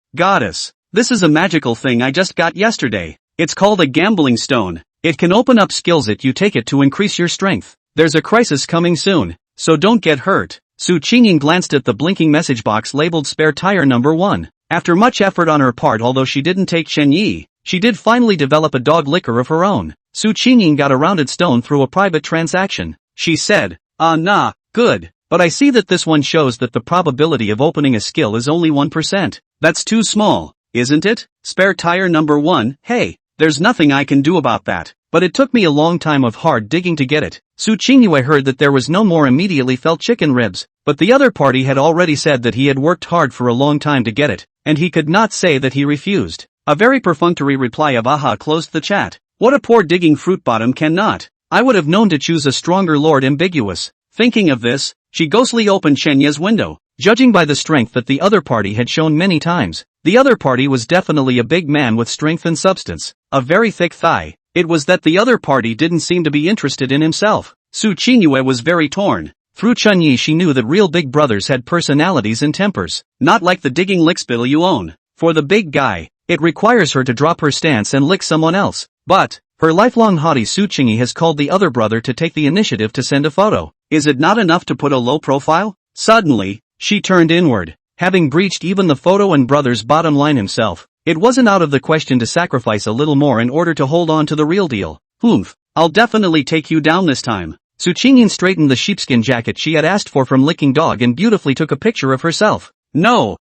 This is a magical thing I just got yesterday. It's called a gambling stone. It can open up skills that you take it to increase your strength. There's a crisis coming soon, so don't get hurt. Su Qingyin glanced at the blinking message box labeled spare tire number 1. After much effort on her part, although she didn't take Chen Yi, she did finally develop a dog liquor of her own. Su Qingyin got a rounded stone through a private transaction. She said, nah, good. But I see that this one shows that the probability of opening a skill is only 1%. That's too small, isn't it? Spare tire number 1, hey, there's nothing I can do about that. But it took me a long time of hard digging to get it. Su Qingyue heard that there was no more immediately felt chicken ribs, but the other party had already said that he had worked hard for a long time to get it, and he could not say that he refused. A very perfunctory reply of aha closed the chat. What a poor digging fruit bottom cannot. I would have known to choose a stronger lord. Ambiguous. Thinking of this, she ghostly opened Chenya's window. Judging by the strength that the other party had shown many times, the other party was definitely a big man with strength and substance, a very thick thigh. It was that the other party didn't seem to be interested in himself. Su Qingyue was very torn. Through Chunyi she knew that real big brothers had personalities and tempers, not like the digging lickspittle you own. For the big guy, it requires her to drop her stance and lick someone else. But, her lifelong haughty Su Qingyi has called the other brother to take the initiative to send a photo. Is it not enough to put a low profile? Suddenly, she turned inward. Having breached even the photo and brother's bottom line himself, it wasn't out of the question to sacrifice a little more in order to hold on to the real deal. Oomph, I'll definitely take you down this time. Su Qingyin straightened the sheepskin jacket she had asked for from Licking Dog and beautifully took a picture of herself. No,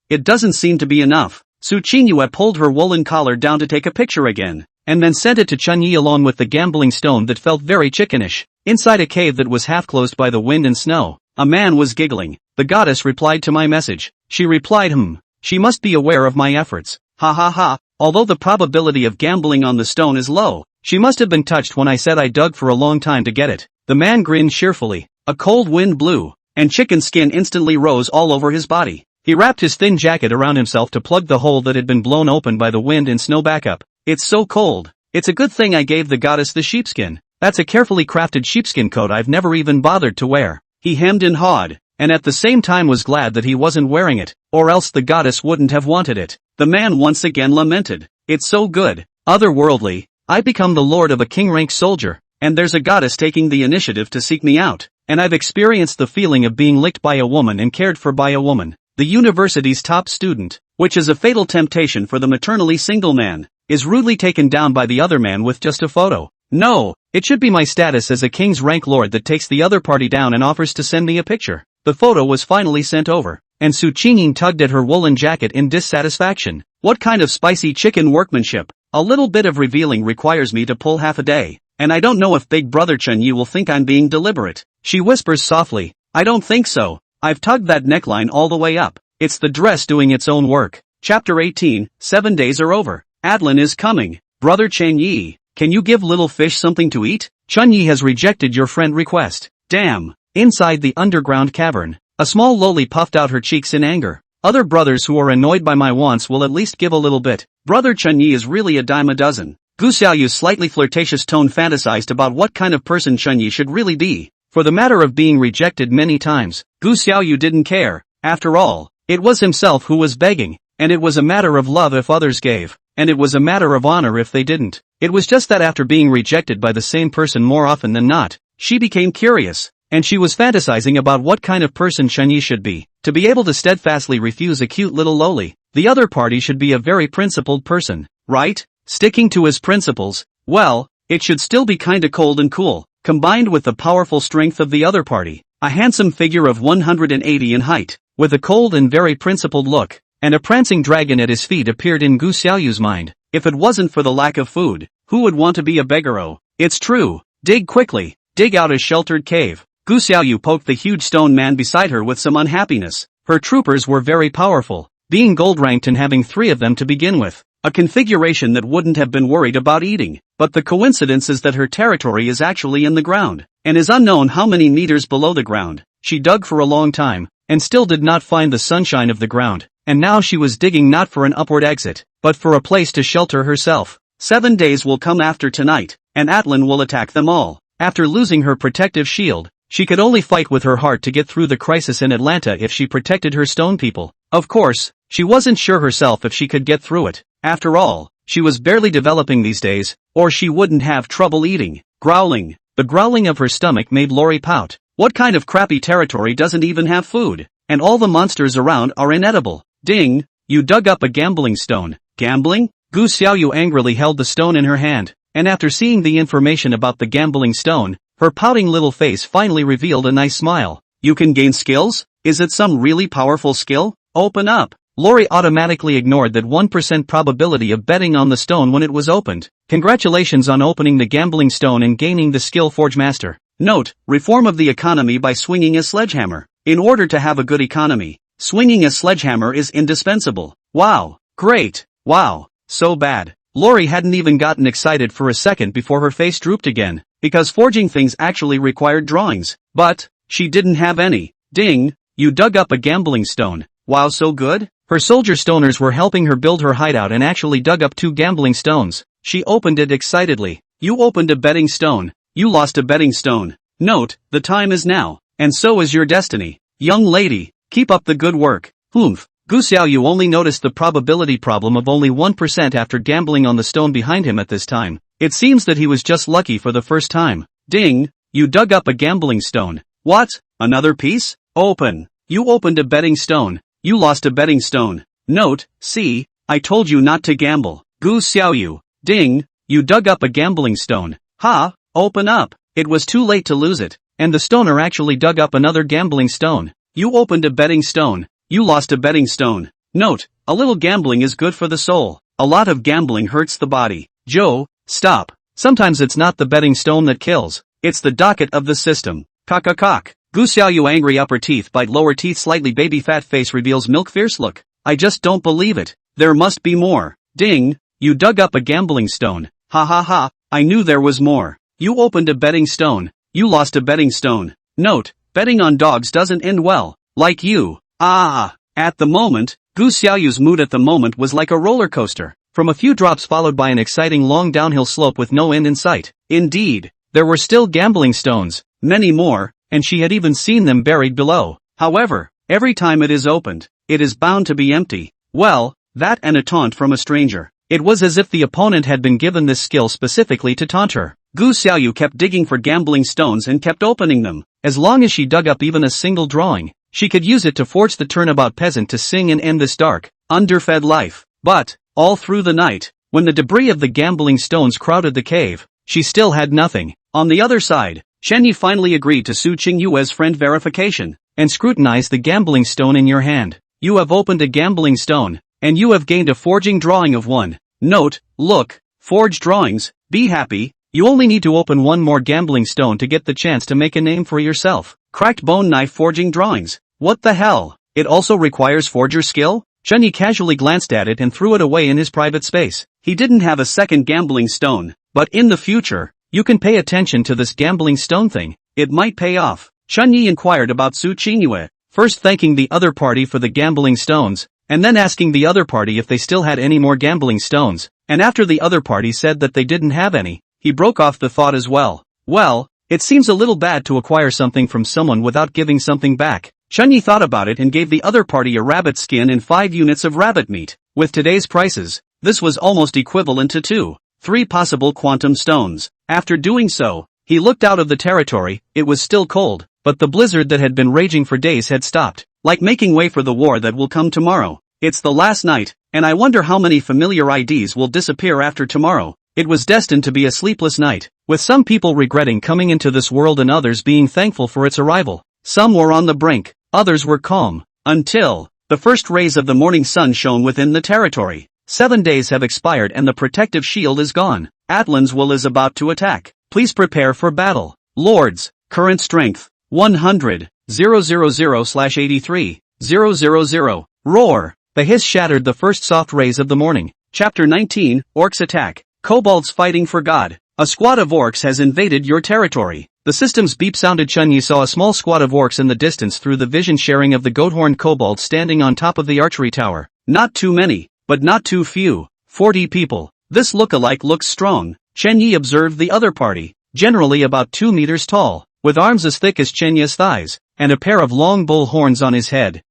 it doesn't seem to be enough. Su Qingyue pulled her woolen collar down to take a picture again, and then sent it to Chunyi along with the gambling stone that felt very chickenish. Inside a cave that was half closed by the wind and snow, a man was giggling. The goddess replied to my message. She replied, she must be aware of my efforts. Ha ha ha, although the probability of gambling on the stone is low, she must have been touched when I said I dug for a long time to get it. The man grinned cheerfully. A cold wind blew, and chicken skin instantly rose all over his body. He wrapped his thin jacket around himself to plug the hole that had been blown open by the wind and snow back up. It's so cold. It's a good thing I gave the goddess the sheepskin. That's a carefully crafted sheepskin coat I've never even bothered to wear. He hemmed and hawed, and at the same time was glad that he wasn't wearing it, or else the goddess wouldn't have wanted it. The man once again lamented. It's so good. Otherworldly. I become the lord of a king-rank soldier, and there's a goddess taking the initiative to seek me out, and I've experienced the feeling of being licked by a woman and cared for by a woman. The university's top student, which is a fatal temptation for the maternally single man, is rudely taken down by the other man with just a photo. No, it should be my status as a king's rank lord that takes the other party down and offers to send me a picture. The photo was finally sent over, and Su Qingyin tugged at her woolen jacket in dissatisfaction. What kind of spicy chicken workmanship? A little bit of revealing requires me to pull half a day, and I don't know if Big Brother Chunyi will think I'm being deliberate. She whispers softly, I don't think so. I've tugged that neckline all the way up. It's the dress doing its own work. Chapter 18, 7 days are over. Adlin is coming. Brother Chunyi, can you give little fish something to eat? Chunyi has rejected your friend request. Damn. Inside the underground cavern, a small loli puffed out her cheeks in anger. Other brothers who are annoyed by my wants will at least give a little bit. Brother Chunyi is really a dime a dozen. Gu Xiaoyu's slightly flirtatious tone fantasized about what kind of person Chunyi should really be. For the matter of being rejected many times, Gu Xiaoyu didn't care. After all, it was himself who was begging, and it was a matter of love if others gave, and it was a matter of honor if they didn't. It was just that after being rejected by the same person more often than not, she became curious, and she was fantasizing about what kind of person Chunyi should be. To be able to steadfastly refuse a cute little loli, the other party should be a very principled person, right? Sticking to his principles, well, it should still be kinda cold and cool. Combined with the powerful strength of the other party, a handsome figure of 180 in height, with a cold and very principled look, and a prancing dragon at his feet appeared in Gu Xiaoyu's mind. If it wasn't for the lack of food, who would want to be a beggaro? It's true. Dig quickly. Dig out a sheltered cave. Gu Xiaoyu poked the huge stone man beside her with some unhappiness. Her troopers were very powerful, being gold-ranked and having 3 of them to begin with. A configuration that wouldn't have been worried about eating, but the coincidence is that her territory is actually in the ground, and is unknown how many meters below the ground. She dug for a long time, and still did not find the sunshine of the ground, and now she was digging not for an upward exit, but for a place to shelter herself. 7 days will come after tonight, and Atlin will attack them all. After losing her protective shield, she could only fight with her heart to get through the crisis in Atlanta if she protected her stone people. Of course, she wasn't sure herself if she could get through it. After all, she was barely developing these days, or she wouldn't have trouble eating. Growling. The growling of her stomach made Lori pout. What kind of crappy territory doesn't even have food? And all the monsters around are inedible. Ding! You dug up a gambling stone. Gambling? Gu Xiaoyu angrily held the stone in her hand, and after seeing the information about the gambling stone, her pouting little face finally revealed a nice smile. You can gain skills? Is it some really powerful skill? Open up. Lori automatically ignored that 1% probability of betting on the stone when it was opened. Congratulations on opening the gambling stone and gaining the skill Forge Master. Note, reform of the economy by swinging a sledgehammer. In order to have a good economy, swinging a sledgehammer is indispensable. Wow. Great. Wow. So bad. Lori hadn't even gotten excited for a second before her face drooped again, because forging things actually required drawings. But she didn't have any. Ding. You dug up a gambling stone. Wow, so good? Her soldier stoners were helping her build her hideout and actually dug up 2 gambling stones. She opened it excitedly. You opened a betting stone. You lost a betting stone. Note, the time is now, and so is your destiny. Young lady, keep up the good work. Humph. Gu Xiaoyu only noticed the probability problem of only 1% after gambling on the stone behind him at this time. It seems that he was just lucky for the first time. Ding. You dug up a gambling stone. What? Another piece? Open. You opened a betting stone. You lost a betting stone. Note, see, I told you not to gamble. Gu Xiaoyu. Ding, you dug up a gambling stone. Ha, open up. it was too late to lose it, and the stoner actually dug up another gambling stone. You opened a betting stone. You lost a betting stone. Note, a little gambling is good for the soul. A lot of gambling hurts the body. Joe, stop. Sometimes it's not the betting stone that kills. It's the docket of the system. Cock. Gu Xiaoyu angry upper teeth bite lower teeth slightly baby fat face reveals milk fierce look. I just don't believe it. There must be more. Ding. You dug up a gambling stone. Ha ha ha. I knew there was more. You opened a betting stone. You lost a betting stone. Note, betting on dogs doesn't end well. Like you. At the moment, Gu Xiaoyu's mood at the moment was like a roller coaster. From a few drops followed by an exciting long downhill slope with no end in sight. Indeed, there were still gambling stones, many more, and she had even seen them buried below. However, every time it is opened, it is bound to be empty. Well, that and a taunt from a stranger. It was as if the opponent had been given this skill specifically to taunt her. Gu Xiaoyu kept digging for gambling stones and kept opening them. As long as she dug up even a single drawing, she could use it to force the turnabout peasant to sing and end this dark, underfed life. But, all through the night, when the debris of the gambling stones crowded the cave, she still had nothing. On the other side, Chen Yi finally agreed to Su Qingyue's friend verification, and scrutinized the gambling stone in your hand. You have opened a gambling stone, and you have gained a forging drawing of one. Note, look, forged drawings, be happy, you only need to open one more gambling stone to get the chance to make a name for yourself. Cracked bone knife forging drawings. What the hell? It also requires forger skill? Chen Yi casually glanced at it and threw it away in his private space. He didn't have a second gambling stone, but in the future, you can pay attention to this gambling stone thing. It might pay off. Chen Yi inquired about Su Qingyue, first thanking the other party for the gambling stones, and then asking the other party if they still had any more gambling stones, and after the other party said that they didn't have any, he broke off the thought as well. Well, it seems a little bad to acquire something from someone without giving something back. Chen Yi thought about it and gave the other party a rabbit skin and 5 units of rabbit meat. With today's prices, this was almost equivalent to 3 possible quantum stones. After doing so, he looked out of the territory. It was still cold, but the blizzard that had been raging for days had stopped, like making way for the war that will come tomorrow. It's the last night, and I wonder how many familiar IDs will disappear after tomorrow. It was destined to be a sleepless night, with some people regretting coming into this world and others being thankful for its arrival. Some were on the brink, others were calm, until the first rays of the morning sun shone within the territory. 7 days have expired and the protective shield is gone. Atlan's will is about to attack. Please prepare for battle. Lords, current strength, 100, 000/83, 000. Roar. The hiss shattered the first soft rays of the morning. Chapter 19, Orcs Attack. Kobolds fighting for God. A squad of orcs has invaded your territory. The system's beep sounded. Chen Yi saw a small squad of orcs in the distance through the vision sharing of the goat-horned kobold standing on top of the archery tower. Not too many, but not too few. 40 people. This look-alike looks strong. Chen Yi observed the other party, generally about 2 meters tall, with arms as thick as Chen Yi's thighs, and a pair of long bull horns on his head.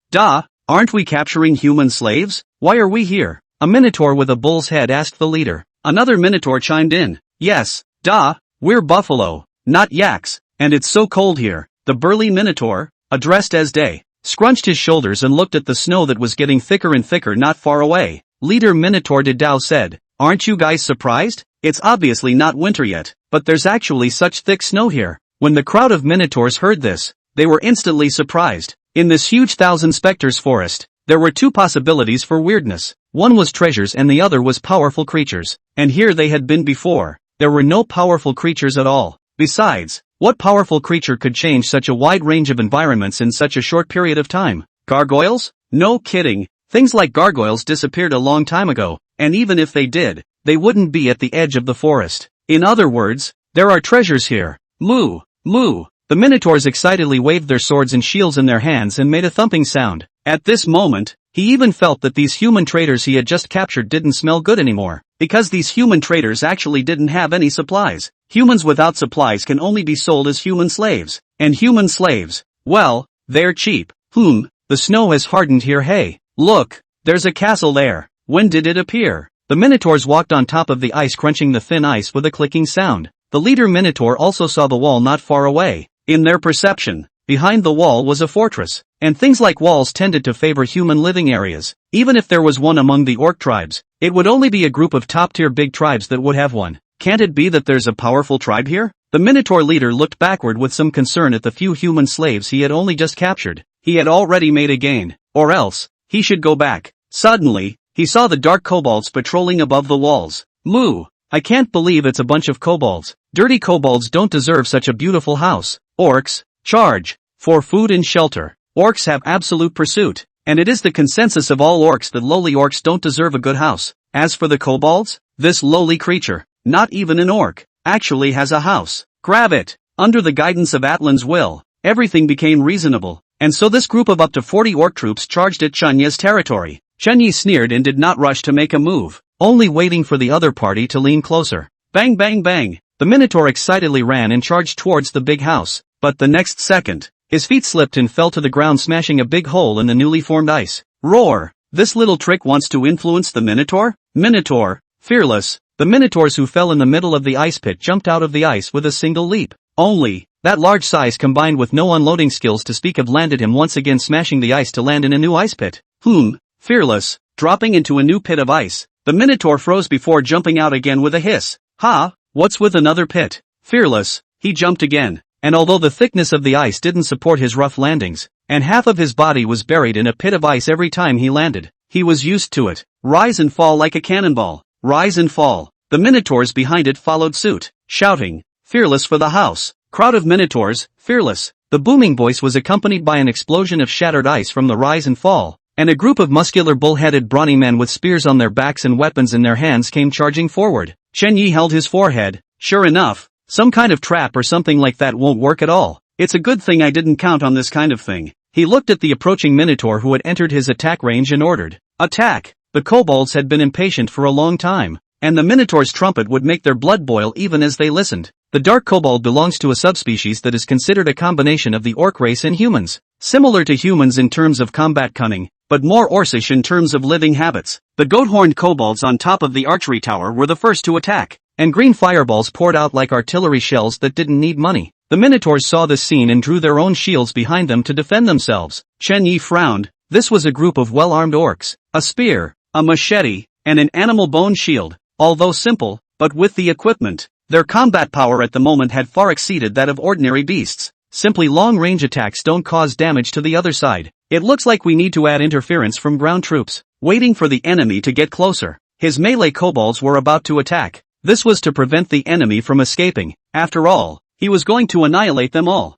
Aren't we capturing human slaves? Why are we here? A minotaur with a bull's head asked the leader. Another minotaur chimed in. Yes, we're buffalo, not yaks, and it's so cold here. The burly minotaur, addressed as Day, scrunched his shoulders and looked at the snow that was getting thicker and thicker not far away. Leader Minotaur Dao said, aren't you guys surprised? It's obviously not winter yet, but there's actually such thick snow here. When the crowd of minotaurs heard this, they were instantly surprised. In this huge thousand specters forest, there were 2 possibilities for weirdness. One was treasures and the other was powerful creatures. And here they had been before. There were no powerful creatures at all. Besides, what powerful creature could change such a wide range of environments in such a short period of time? Gargoyles? No kidding. Things like gargoyles disappeared a long time ago, and even if they did, they wouldn't be at the edge of the forest. In other words, there are treasures here. Moo, moo. The minotaurs excitedly waved their swords and shields in their hands and made a thumping sound. At this moment, he even felt that these human traders he had just captured didn't smell good anymore, because these human traders actually didn't have any supplies. Humans without supplies can only be sold as human slaves. And human slaves, well, they're cheap. The snow has hardened here. Hey, look, there's a castle there. When did it appear? The minotaurs walked on top of the ice, crunching the thin ice with a clicking sound. The leader minotaur also saw the wall not far away. In their perception, behind the wall was a fortress, and things like walls tended to favor human living areas. Even if there was one among the orc tribes, it would only be a group of top-tier big tribes that would have one. Can't it be that there's a powerful tribe here? The Minotaur leader looked backward with some concern at the few human slaves he had only just captured. He had already made a gain. Or else, he should go back. Suddenly, he saw the dark kobolds patrolling above the walls. Moo! I can't believe it's a bunch of kobolds. Dirty kobolds don't deserve such a beautiful house. Orcs, charge! For food and shelter. Orcs have absolute pursuit. And it is the consensus of all orcs that lowly orcs don't deserve a good house. As for the kobolds, this lowly creature, not even an orc, actually has a house. Grab it! Under the guidance of Atlan's will, everything became reasonable. And so this group of up to 40 orc troops charged at Chunya's territory. Chunya sneered and did not rush to make a move, only waiting for the other party to lean closer. Bang bang bang! The Minotaur excitedly ran and charged towards the big house, but the next second, his feet slipped and fell to the ground, smashing a big hole in the newly formed ice. Roar! This little trick wants to influence the Minotaur? Minotaur, fearless! The Minotaurs who fell in the middle of the ice pit jumped out of the ice with a single leap. Only, that large size combined with no unloading skills to speak of landed him once again smashing the ice to land in a new ice pit. Fearless, dropping into a new pit of ice. The Minotaur froze before jumping out again with a hiss. Ha! What's with another pit? Fearless, he jumped again. And although the thickness of the ice didn't support his rough landings, and half of his body was buried in a pit of ice every time he landed, he was used to it. Rise and fall like a cannonball. Rise and fall. The Minotaurs behind it followed suit, shouting, "Fearless for the house." Crowd of Minotaurs, fearless. The booming voice was accompanied by an explosion of shattered ice from the rise and fall, and a group of muscular bull-headed brawny men with spears on their backs and weapons in their hands came charging forward. Chen Yi held his forehead. Sure enough, some kind of trap or something like that won't work at all. It's a good thing I didn't count on this kind of thing. He looked at the approaching Minotaur who had entered his attack range and ordered, "Attack!" The kobolds had been impatient for a long time, and the Minotaur's trumpet would make their blood boil even as they listened. The dark kobold belongs to a subspecies that is considered a combination of the orc race and humans. Similar to humans in terms of combat cunning, but more orcish in terms of living habits. The goat-horned kobolds on top of the archery tower were the first to attack, and green fireballs poured out like artillery shells that didn't need money. The Minotaurs saw this scene and drew their own shields behind them to defend themselves. Chen Yi frowned. This was a group of well-armed orcs. A spear, a machete, and an animal bone shield. Although simple, but with the equipment, their combat power at the moment had far exceeded that of ordinary beasts. Simply long-range attacks don't cause damage to the other side. It looks like we need to add interference from ground troops, waiting for the enemy to get closer. His melee kobolds were about to attack. This was to prevent the enemy from escaping. After all, he was going to annihilate them all.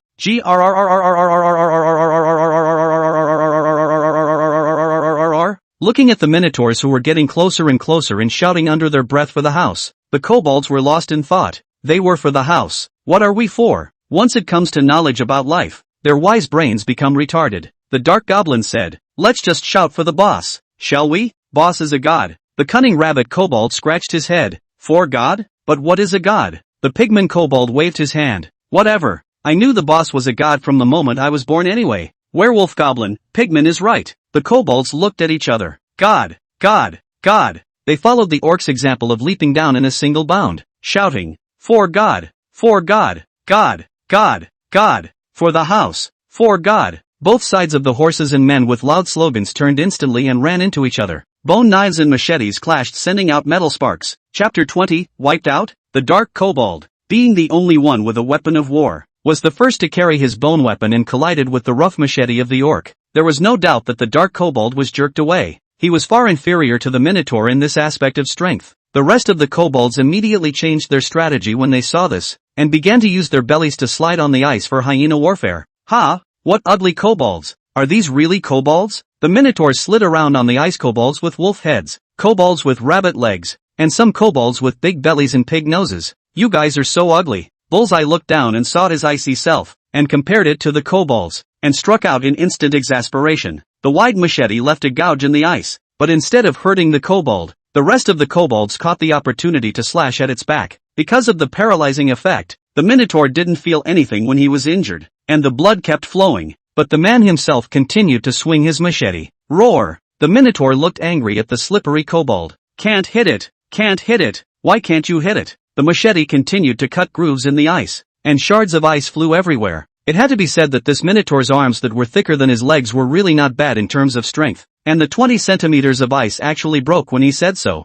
Looking at the Minotaurs who were getting closer and closer and shouting under their breath for the house, the kobolds were lost in thought. They were for the house. What are we for? Once it comes to knowledge about life, their wise brains become retarded. The dark goblin said, "Let's just shout for the boss, shall we? Boss is a god." The cunning rabbit kobold scratched his head. For god? But what is a god? The pigman kobold waved his hand. Whatever. I knew the boss was a god from the moment I was born anyway. Werewolf goblin, pigman is right. The kobolds looked at each other. God, God, God. They followed the orc's example of leaping down in a single bound, shouting, "For God, for God, God, God, God, for the house, for God." Both sides of the horses and men with loud slogans turned instantly and ran into each other. Bone knives and machetes clashed, sending out metal sparks. Chapter 20, Wiped Out? The dark kobold, being the only one with a weapon of war, was the first to carry his bone weapon and collided with the rough machete of the orc. There was no doubt that the dark kobold was jerked away. He was far inferior to the Minotaur in this aspect of strength. The rest of the kobolds immediately changed their strategy when they saw this, and began to use their bellies to slide on the ice for hyena warfare. Ha! What ugly kobolds! Are these really kobolds? The Minotaurs slid around on the ice kobolds with wolf heads, kobolds with rabbit legs, and some kobolds with big bellies and pig noses. You guys are so ugly. Bullseye looked down and saw his icy self, and compared it to the kobolds, and struck out in instant exasperation. The wide machete left a gouge in the ice, but instead of hurting the kobold, the rest of the kobolds caught the opportunity to slash at its back. Because of the paralyzing effect, the Minotaur didn't feel anything when he was injured, and the blood kept flowing, but the man himself continued to swing his machete. Roar! The Minotaur looked angry at the slippery kobold. Can't hit it! Can't hit it! Why can't you hit it? The machete continued to cut grooves in the ice, and shards of ice flew everywhere. It had to be said that this Minotaur's arms that were thicker than his legs were really not bad in terms of strength, and the 20 centimeters of ice actually broke when he said so.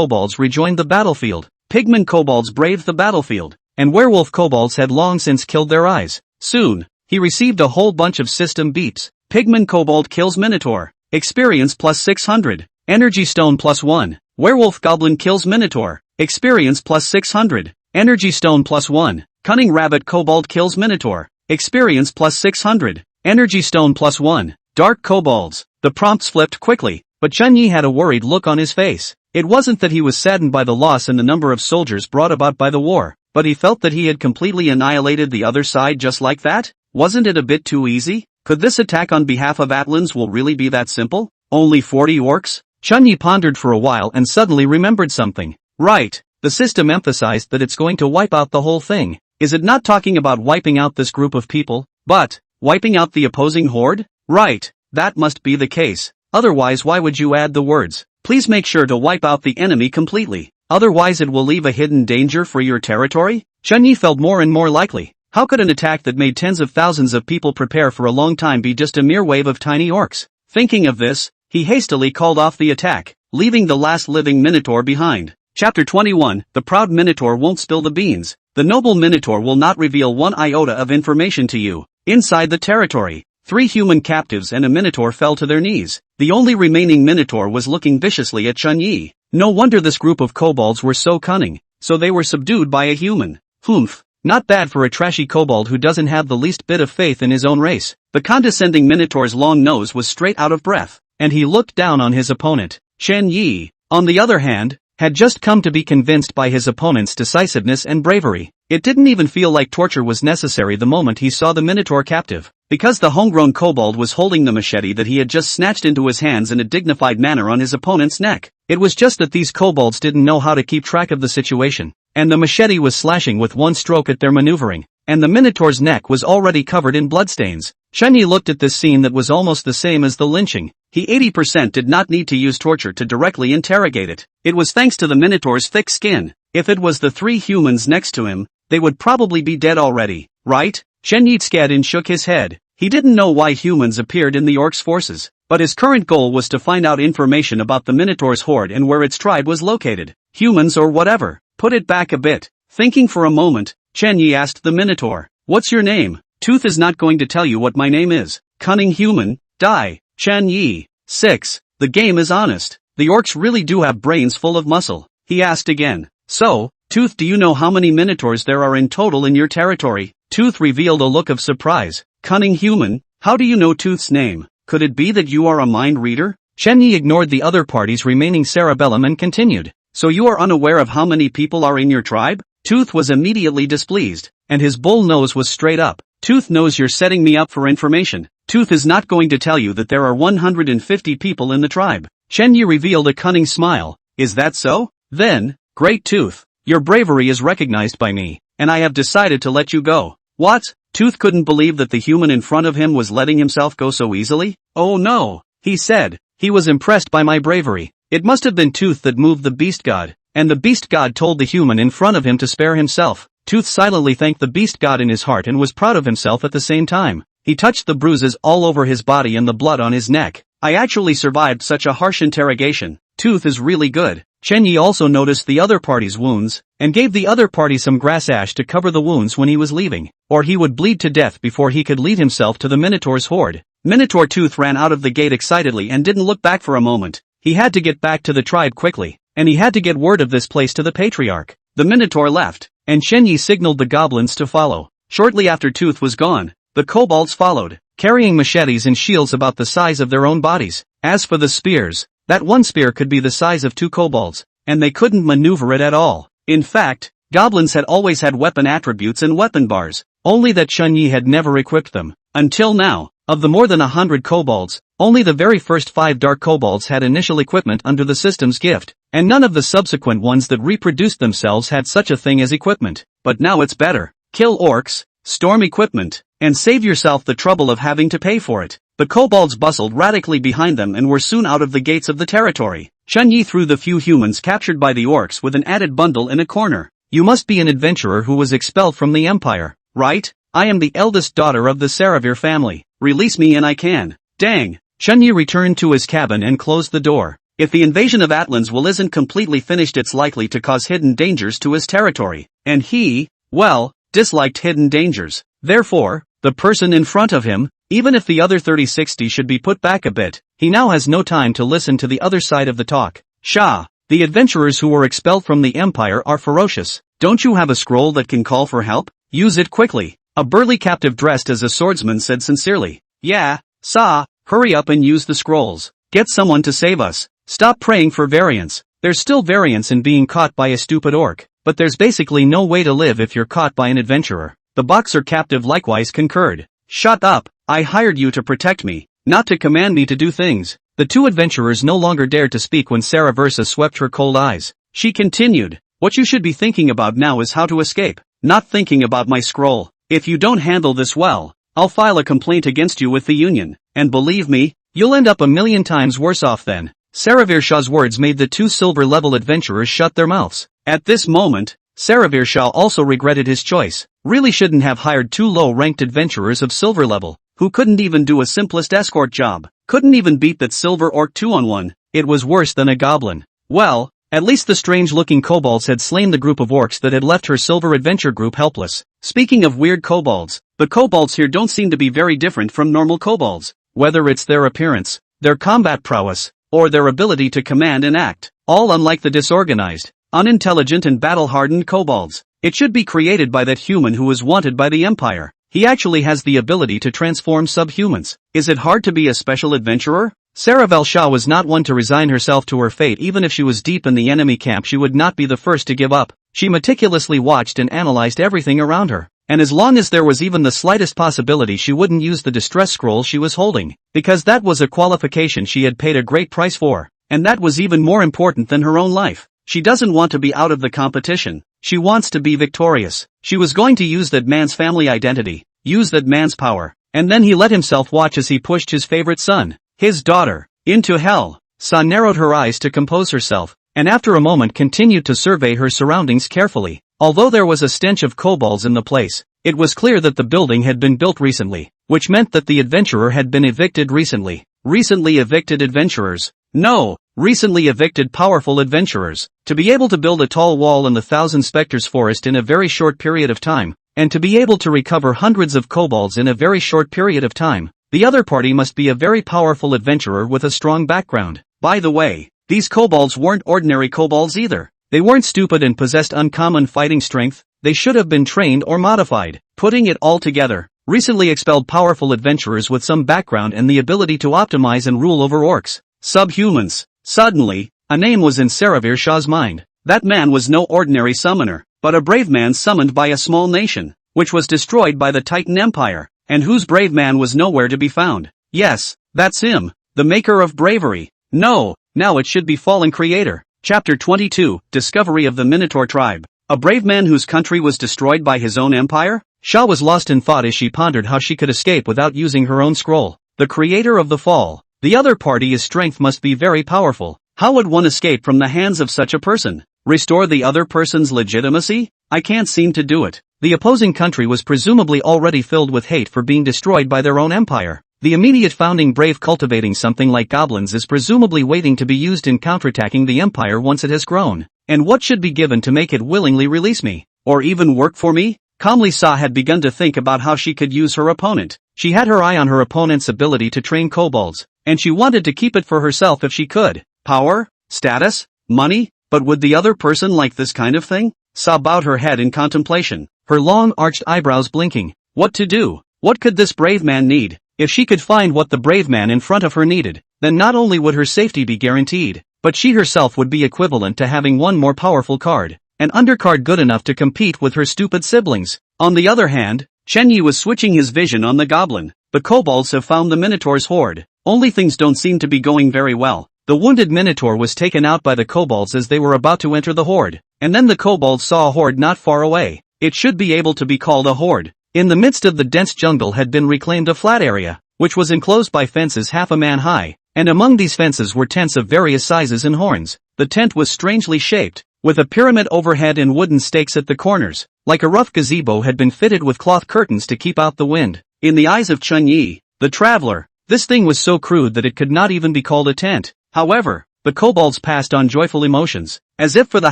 kobolds rejoined the battlefield. Pigman kobolds braved the battlefield, and werewolf kobolds had long since killed their eyes. Soon, he received a whole bunch of system beeps. Pigman kobold kills Minotaur. Experience plus 600. Energy stone plus 1. Werewolf goblin kills Minotaur. Experience plus 600. Energy stone plus 1. Cunning rabbit kobold kills Minotaur. Experience plus 600. Energy stone plus 1. Dark kobolds. The prompts flipped quickly, but Chen Yi had a worried look on his face. It wasn't that he was saddened by the loss in the number of soldiers brought about by the war, but he felt that he had completely annihilated the other side just like that. Wasn't it a bit too easy? Could this attack on behalf of Atlan's will really be that simple? Only 40 orcs? Chen Yi pondered for a while and suddenly remembered something. Right, the system emphasized that it's going to wipe out the whole thing. Is it not talking about wiping out this group of people, but wiping out the opposing horde? Right, that must be the case. Otherwise, why would you add the words, please make sure to wipe out the enemy completely, otherwise it will leave a hidden danger for your territory? Chen Yi felt more and more likely. How could an attack that made tens of thousands of people prepare for a long time be just a mere wave of tiny orcs? Thinking of this, he hastily called off the attack, leaving the last living Minotaur behind. Chapter 21, The Proud Minotaur Won't Spill the Beans. The noble Minotaur will not reveal one iota of information to you. Inside the territory, 3 human captives and a Minotaur fell to their knees. The only remaining Minotaur was looking viciously at Chen Yi. No wonder this group of kobolds were so cunning. So they were subdued by a human. Humph. Not bad for a trashy kobold who doesn't have the least bit of faith in his own race. The condescending Minotaur's long nose was straight out of breath, and he looked down on his opponent. Chen Yi, on the other hand, had just come to be convinced by his opponent's decisiveness and bravery. It didn't even feel like torture was necessary the moment he saw the Minotaur captive, because the homegrown kobold was holding the machete that he had just snatched into his hands in a dignified manner on his opponent's neck. It was just that these kobolds didn't know how to keep track of the situation, and the machete was slashing with one stroke at their maneuvering, and the Minotaur's neck was already covered in bloodstains. Chen Yi looked at this scene that was almost the same as the lynching. He 80% did not need to use torture to directly interrogate it. It was thanks to the Minotaur's thick skin. If it was the 3 humans next to him, they would probably be dead already, right? Chen Yi shook his head. He didn't know why humans appeared in the orcs' forces, but his current goal was to find out information about the Minotaur's horde and where its tribe was located. Humans or whatever. Put it back a bit. Thinking for a moment, Chen Yi asked the Minotaur, "What's your name?" "Tooth is not going to tell you what my name is. Cunning human, die." Chen Yi. 6. The game is honest. The orcs really do have brains full of muscle. He asked again. "So, Tooth, do you know how many Minotaurs there are in total in your territory?" Tooth revealed a look of surprise. "Cunning human, how do you know Tooth's name? Could it be that you are a mind reader?" Chen Yi ignored the other party's remaining cerebellum and continued. "So you are unaware of how many people are in your tribe?" Tooth was immediately displeased, and his bull nose was straight up. "Tooth knows you're setting me up for information. Tooth is not going to tell you that there are 150 people in the tribe." Chen Yi revealed a cunning smile. "Is that so? Then, great Tooth. Your bravery is recognized by me, and I have decided to let you go." "What?" Tooth couldn't believe that the human in front of him was letting himself go so easily. "Oh no," he said. "He was impressed by my bravery. It must have been Tooth that moved the beast god, and the beast god told the human in front of him to spare himself." Tooth silently thanked the beast god in his heart and was proud of himself at the same time. He touched the bruises all over his body and the blood on his neck. "I actually survived such a harsh interrogation. Tooth is really good." Chen Yi also noticed the other party's wounds, and gave the other party some grass ash to cover the wounds when he was leaving, or he would bleed to death before he could lead himself to the Minotaur's horde. Minotaur Tooth ran out of the gate excitedly and didn't look back for a moment. He had to get back to the tribe quickly, and he had to get word of this place to the patriarch. The Minotaur left, and Chen Yi signaled the goblins to follow. Shortly after Tooth was gone, the kobolds followed, carrying machetes and shields about the size of their own bodies. As for the spears, that one spear could be the size of 2 kobolds, and they couldn't maneuver it at all. In fact, goblins had always had weapon attributes and weapon bars, only that Chen Yi had never equipped them. Until now, of the more than 100 kobolds, only the very first 5 dark kobolds had initial equipment under the system's gift, and none of the subsequent ones that reproduced themselves had such a thing as equipment. But now it's better. Kill orcs, storm equipment, and save yourself the trouble of having to pay for it. The kobolds bustled radically behind them and were soon out of the gates of the territory. Chen Yi threw the few humans captured by the orcs with an added bundle in a corner. "You must be an adventurer who was expelled from the empire, right? I am the eldest daughter of the Saravir family. Release me and I can." Dang. Chen Yi returned to his cabin and closed the door. If the invasion of Atlan's will isn't completely finished, it's likely to cause hidden dangers to his territory. And he, well, disliked hidden dangers. Therefore, the person in front of him, even if the other 30-60 should be put back a bit, he now has no time to listen to the other side of the talk. "Shah, the adventurers who were expelled from the empire are ferocious. Don't you have a scroll that can call for help? Use it quickly." A burly captive dressed as a swordsman said sincerely. "Yeah, Sah, Hurry up and use the scrolls. Get someone to save us. Stop praying for variance. There's still variance in being caught by a stupid orc, but there's basically no way to live if you're caught by an adventurer. The boxer captive likewise concurred. Shut up, I hired you to protect me, not to command me to do things. The two adventurers no longer dared to speak when Sarah Versa swept her cold eyes. She continued, what you should be thinking about now is how to escape, not thinking about my scroll. If you don't handle this well, I'll file a complaint against you with the union, and believe me, you'll end up 1,000,000 times worse off then. Saravirshaw's words made the two silver-level adventurers shut their mouths. At this moment, Saravirshaw also regretted his choice. Really shouldn't have hired two low-ranked adventurers of silver level, who couldn't even do a simplest escort job, couldn't even beat that silver orc 2-on-1. It was worse than a goblin. Well, at least the strange-looking kobolds had slain the group of orcs that had left her silver adventure group helpless. Speaking of weird kobolds, the kobolds here don't seem to be very different from normal kobolds. Whether it's their appearance, their combat prowess, or their ability to command and act, all unlike the disorganized, unintelligent and battle-hardened kobolds. It should be created by that human who is wanted by the Empire. He actually has the ability to transform subhumans. Is it hard to be a special adventurer? Saravirshaw was not one to resign herself to her fate. Even if she was deep in the enemy camp, she would not be the first to give up. She meticulously watched and analyzed everything around her, and as long as there was even the slightest possibility, she wouldn't use the distress scroll she was holding, because that was a qualification she had paid a great price for, and that was even more important than her own life. She doesn't want to be out of the competition. She wants to be victorious. She was going to use that man's family identity, use that man's power, and then he let himself watch as he pushed his favorite son, his daughter, into hell. Sa narrowed her eyes to compose herself, and after a moment continued to survey her surroundings carefully. Although there was a stench of kobolds in the place, it was clear that the building had been built recently, which meant that the adventurer had been evicted recently. Recently evicted adventurers? No, recently evicted powerful adventurers. To be able to build a tall wall in the Thousand Spectres forest in a very short period of time, and to be able to recover hundreds of kobolds in a very short period of time, the other party must be a very powerful adventurer with a strong background. By the way, these kobolds weren't ordinary kobolds either. They weren't stupid and possessed uncommon fighting strength. They should have been trained or modified. Putting it all together, recently expelled powerful adventurers with some background and the ability to optimize and rule over orcs. Subhumans. Suddenly, a name was in Saravirshaw's mind. That man was no ordinary summoner, but a brave man summoned by a small nation, which was destroyed by the Titan Empire, and whose brave man was nowhere to be found. Yes, that's him, the maker of bravery. No, now it should be Fallen Creator. Chapter 22, Discovery of the Minotaur Tribe. A brave man whose country was destroyed by his own empire? Shaw was lost in thought as she pondered how she could escape without using her own scroll. The creator of the fall. The other party's strength must be very powerful. How would one escape from the hands of such a person? Restore the other person's legitimacy? I can't seem to do it. The opposing country was presumably already filled with hate for being destroyed by their own empire. The immediate founding brave cultivating something like goblins is presumably waiting to be used in counterattacking the empire once it has grown. And what should be given to make it willingly release me? Or even work for me? Calmly Sa had begun to think about how she could use her opponent. She had her eye on her opponent's ability to train kobolds, and she wanted to keep it for herself if she could. Power? Status? Money? But would the other person like this kind of thing? Sa bowed her head in contemplation, her long arched eyebrows blinking. What to do? What could this brave man need? If she could find what the brave man in front of her needed, then not only would her safety be guaranteed, but she herself would be equivalent to having one more powerful card, an undercard good enough to compete with her stupid siblings. On the other hand, Chen Yi was switching his vision on the goblin. The kobolds have found the Minotaur's horde. Only things don't seem to be going very well. The wounded Minotaur was taken out by the kobolds as they were about to enter the horde, and then the kobolds saw a horde not far away. It should be able to be called a horde. In the midst of the dense jungle had been reclaimed a flat area, which was enclosed by fences half a man high, and among these fences were tents of various sizes and horns. The tent was strangely shaped, with a pyramid overhead and wooden stakes at the corners, like a rough gazebo had been fitted with cloth curtains to keep out the wind. In the eyes of Chen Yi, the traveler, this thing was so crude that it could not even be called a tent. However, the kobolds passed on joyful emotions, as if for the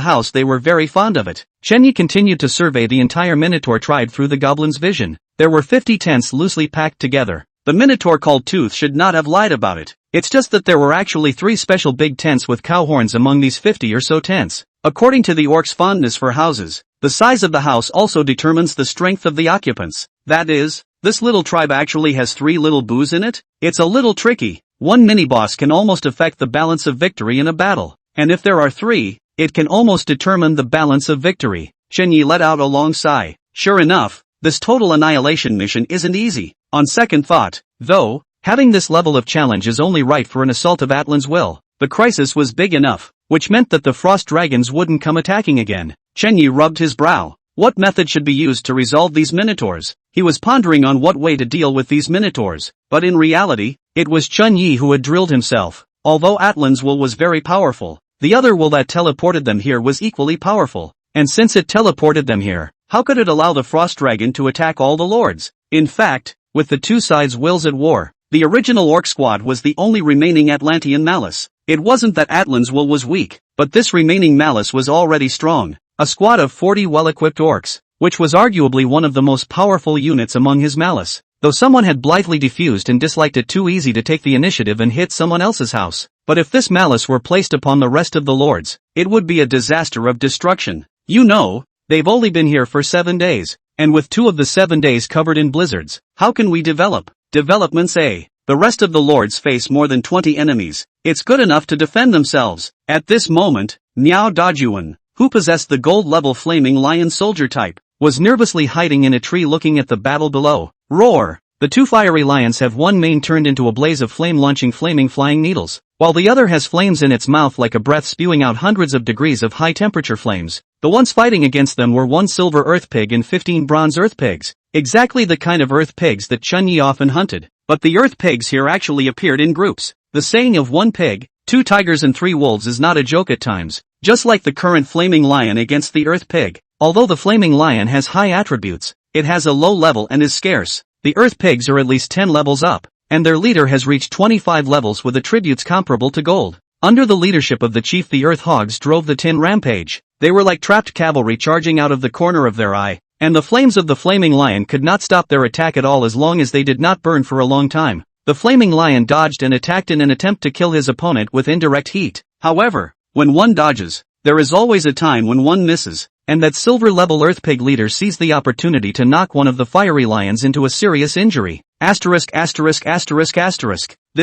house they were very fond of it. Chen Yi continued to survey the entire Minotaur tribe through the goblin's vision. There were 50 tents loosely packed together. The Minotaur called Tooth should not have lied about it. It's just that there were actually 3 special big tents with cow horns among these 50 or so tents. According to the orc's fondness for houses, the size of the house also determines the strength of the occupants. That is, This little tribe actually has 3 little boos in it? It's a little tricky. One mini-boss can almost affect the balance of victory in a battle. And if there are 3, it can almost determine the balance of victory. Chen Yi let out a long sigh. Sure enough, this total annihilation mission isn't easy. On second thought, though, having this level of challenge is only right for an assault of Atlan's will. The crisis was big enough, which meant that the frost dragons wouldn't come attacking again. Chen Yi rubbed his brow. What method should be used to resolve these minotaurs? He was pondering on what way to deal with these minotaurs, but in reality, it was Chen Yi who had drilled himself. Although Atlan's will was very powerful, the other will that teleported them here was equally powerful. And since it teleported them here, how could it allow the frost dragon to attack all the lords? In fact, with the two sides' wills at war, the original orc squad was the only remaining Atlantean malice. It wasn't that Atlan's will was weak, but this remaining malice was already strong. A squad of 40 well-equipped orcs, which was arguably one of the most powerful units among his malice. Though someone had blithely defused and disliked it too easy to take the initiative and hit someone else's house. But if this malice were placed upon the rest of the lords, it would be a disaster of destruction. You know, they've only been here for 7 days, and with 2 of the 7 days covered in blizzards, how can we develop? Developments A. The rest of the lords face more than 20 enemies. It's good enough to defend themselves. At this moment, Miao Dajuan, who possessed the gold-level flaming lion soldier type, was nervously hiding in a tree looking at the battle below. Roar! The 2 fiery lions have one mane turned into a blaze of flame launching flaming flying needles, while the other has flames in its mouth like a breath spewing out hundreds of degrees of high-temperature flames. The ones fighting against them were 1 silver earth pig and 15 bronze earth pigs. Exactly the kind of earth pigs that Chen Yi often hunted. But the earth pigs here actually appeared in groups. The saying of 1 pig, 2 tigers and 3 wolves is not a joke at times, just like the current flaming lion against the earth pig. Although the flaming lion has high attributes, it has a low level and is scarce. The earth pigs are at least 10 levels up, and their leader has reached 25 levels with attributes comparable to gold. Under the leadership of the chief, the earth hogs drove the tin rampage. They were like trapped cavalry charging out of the corner of their eye, and the flames of the flaming lion could not stop their attack at all as long as they did not burn for a long time. The flaming lion dodged and attacked in an attempt to kill his opponent with indirect heat. However, when one dodges, there is always a time when one misses, and that silver-level earth pig leader seized the opportunity to knock one of the fiery lions into a serious injury. This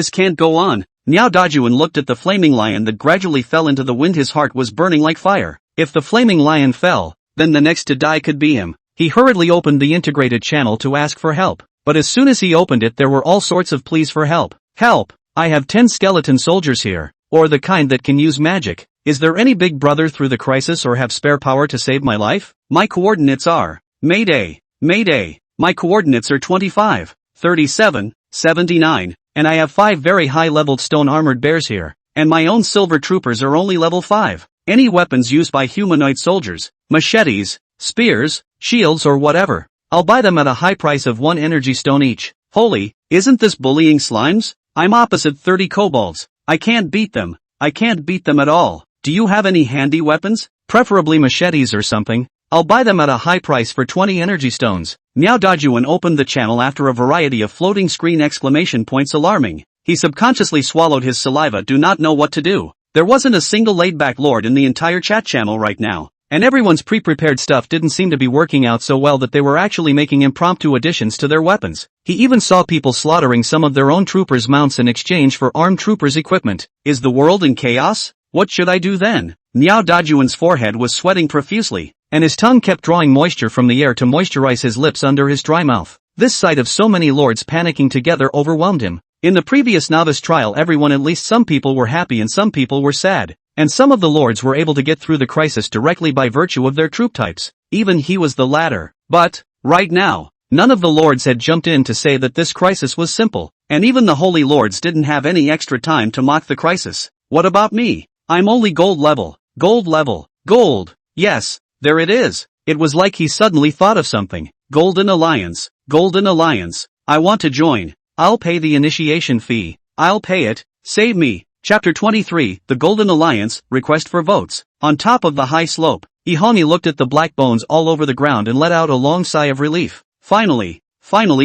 can't go on. Miao Dajuan looked at the flaming lion that gradually fell into the wind. His heart was burning like fire. If the flaming lion fell, then the next to die could be him. He hurriedly opened the integrated channel to ask for help. But as soon as he opened it, there were all sorts of pleas for help. Help! I have 10 skeleton soldiers here, or the kind that can use magic. Is there any big brother through the crisis or have spare power to save my life? My coordinates are, Mayday, Mayday. My coordinates are 25, 37, 79, and I have 5 very high-leveled stone-armored bears here, and my own silver troopers are only level 5. Any weapons used by humanoid soldiers, machetes, spears, shields or whatever, I'll buy them at a high price of 1 energy stone each. Holy, isn't this bullying slimes? I'm opposite 30 kobolds. I can't beat them. I can't beat them at all. Do you have any handy weapons? Preferably machetes or something. I'll buy them at a high price for 20 energy stones. Miao Dajuan opened the channel after a variety of floating screen exclamation points. Alarming. He subconsciously swallowed his saliva. Do not know what to do. There wasn't a single laid-back lord in the entire chat channel right now. And everyone's pre-prepared stuff didn't seem to be working out so well that they were actually making impromptu additions to their weapons. He even saw people slaughtering some of their own troopers' mounts in exchange for armed troopers' equipment. Is the world in chaos? What should I do then? Miao Dajuan's forehead was sweating profusely, and his tongue kept drawing moisture from the air to moisturize his lips under his dry mouth. This sight of so many lords panicking together overwhelmed him. In the previous novice trial, everyone, at least some people, were happy and some people were sad. And some of the lords were able to get through the crisis directly by virtue of their troop types. Even he was the latter. But, right now, none of the lords had jumped in to say that this crisis was simple, and even the holy lords didn't have any extra time to mock the crisis. What about me? I'm only gold level. Gold level. Gold. Yes, there it is. It was like he suddenly thought of something. Golden Alliance. Golden Alliance. I want to join. I'll pay the initiation fee. I'll pay it. Save me. Chapter 23, The Golden Alliance, Request for Votes. On top of the high slope, Ihongi looked at the black bones all over the ground and let out a long sigh of relief. Finally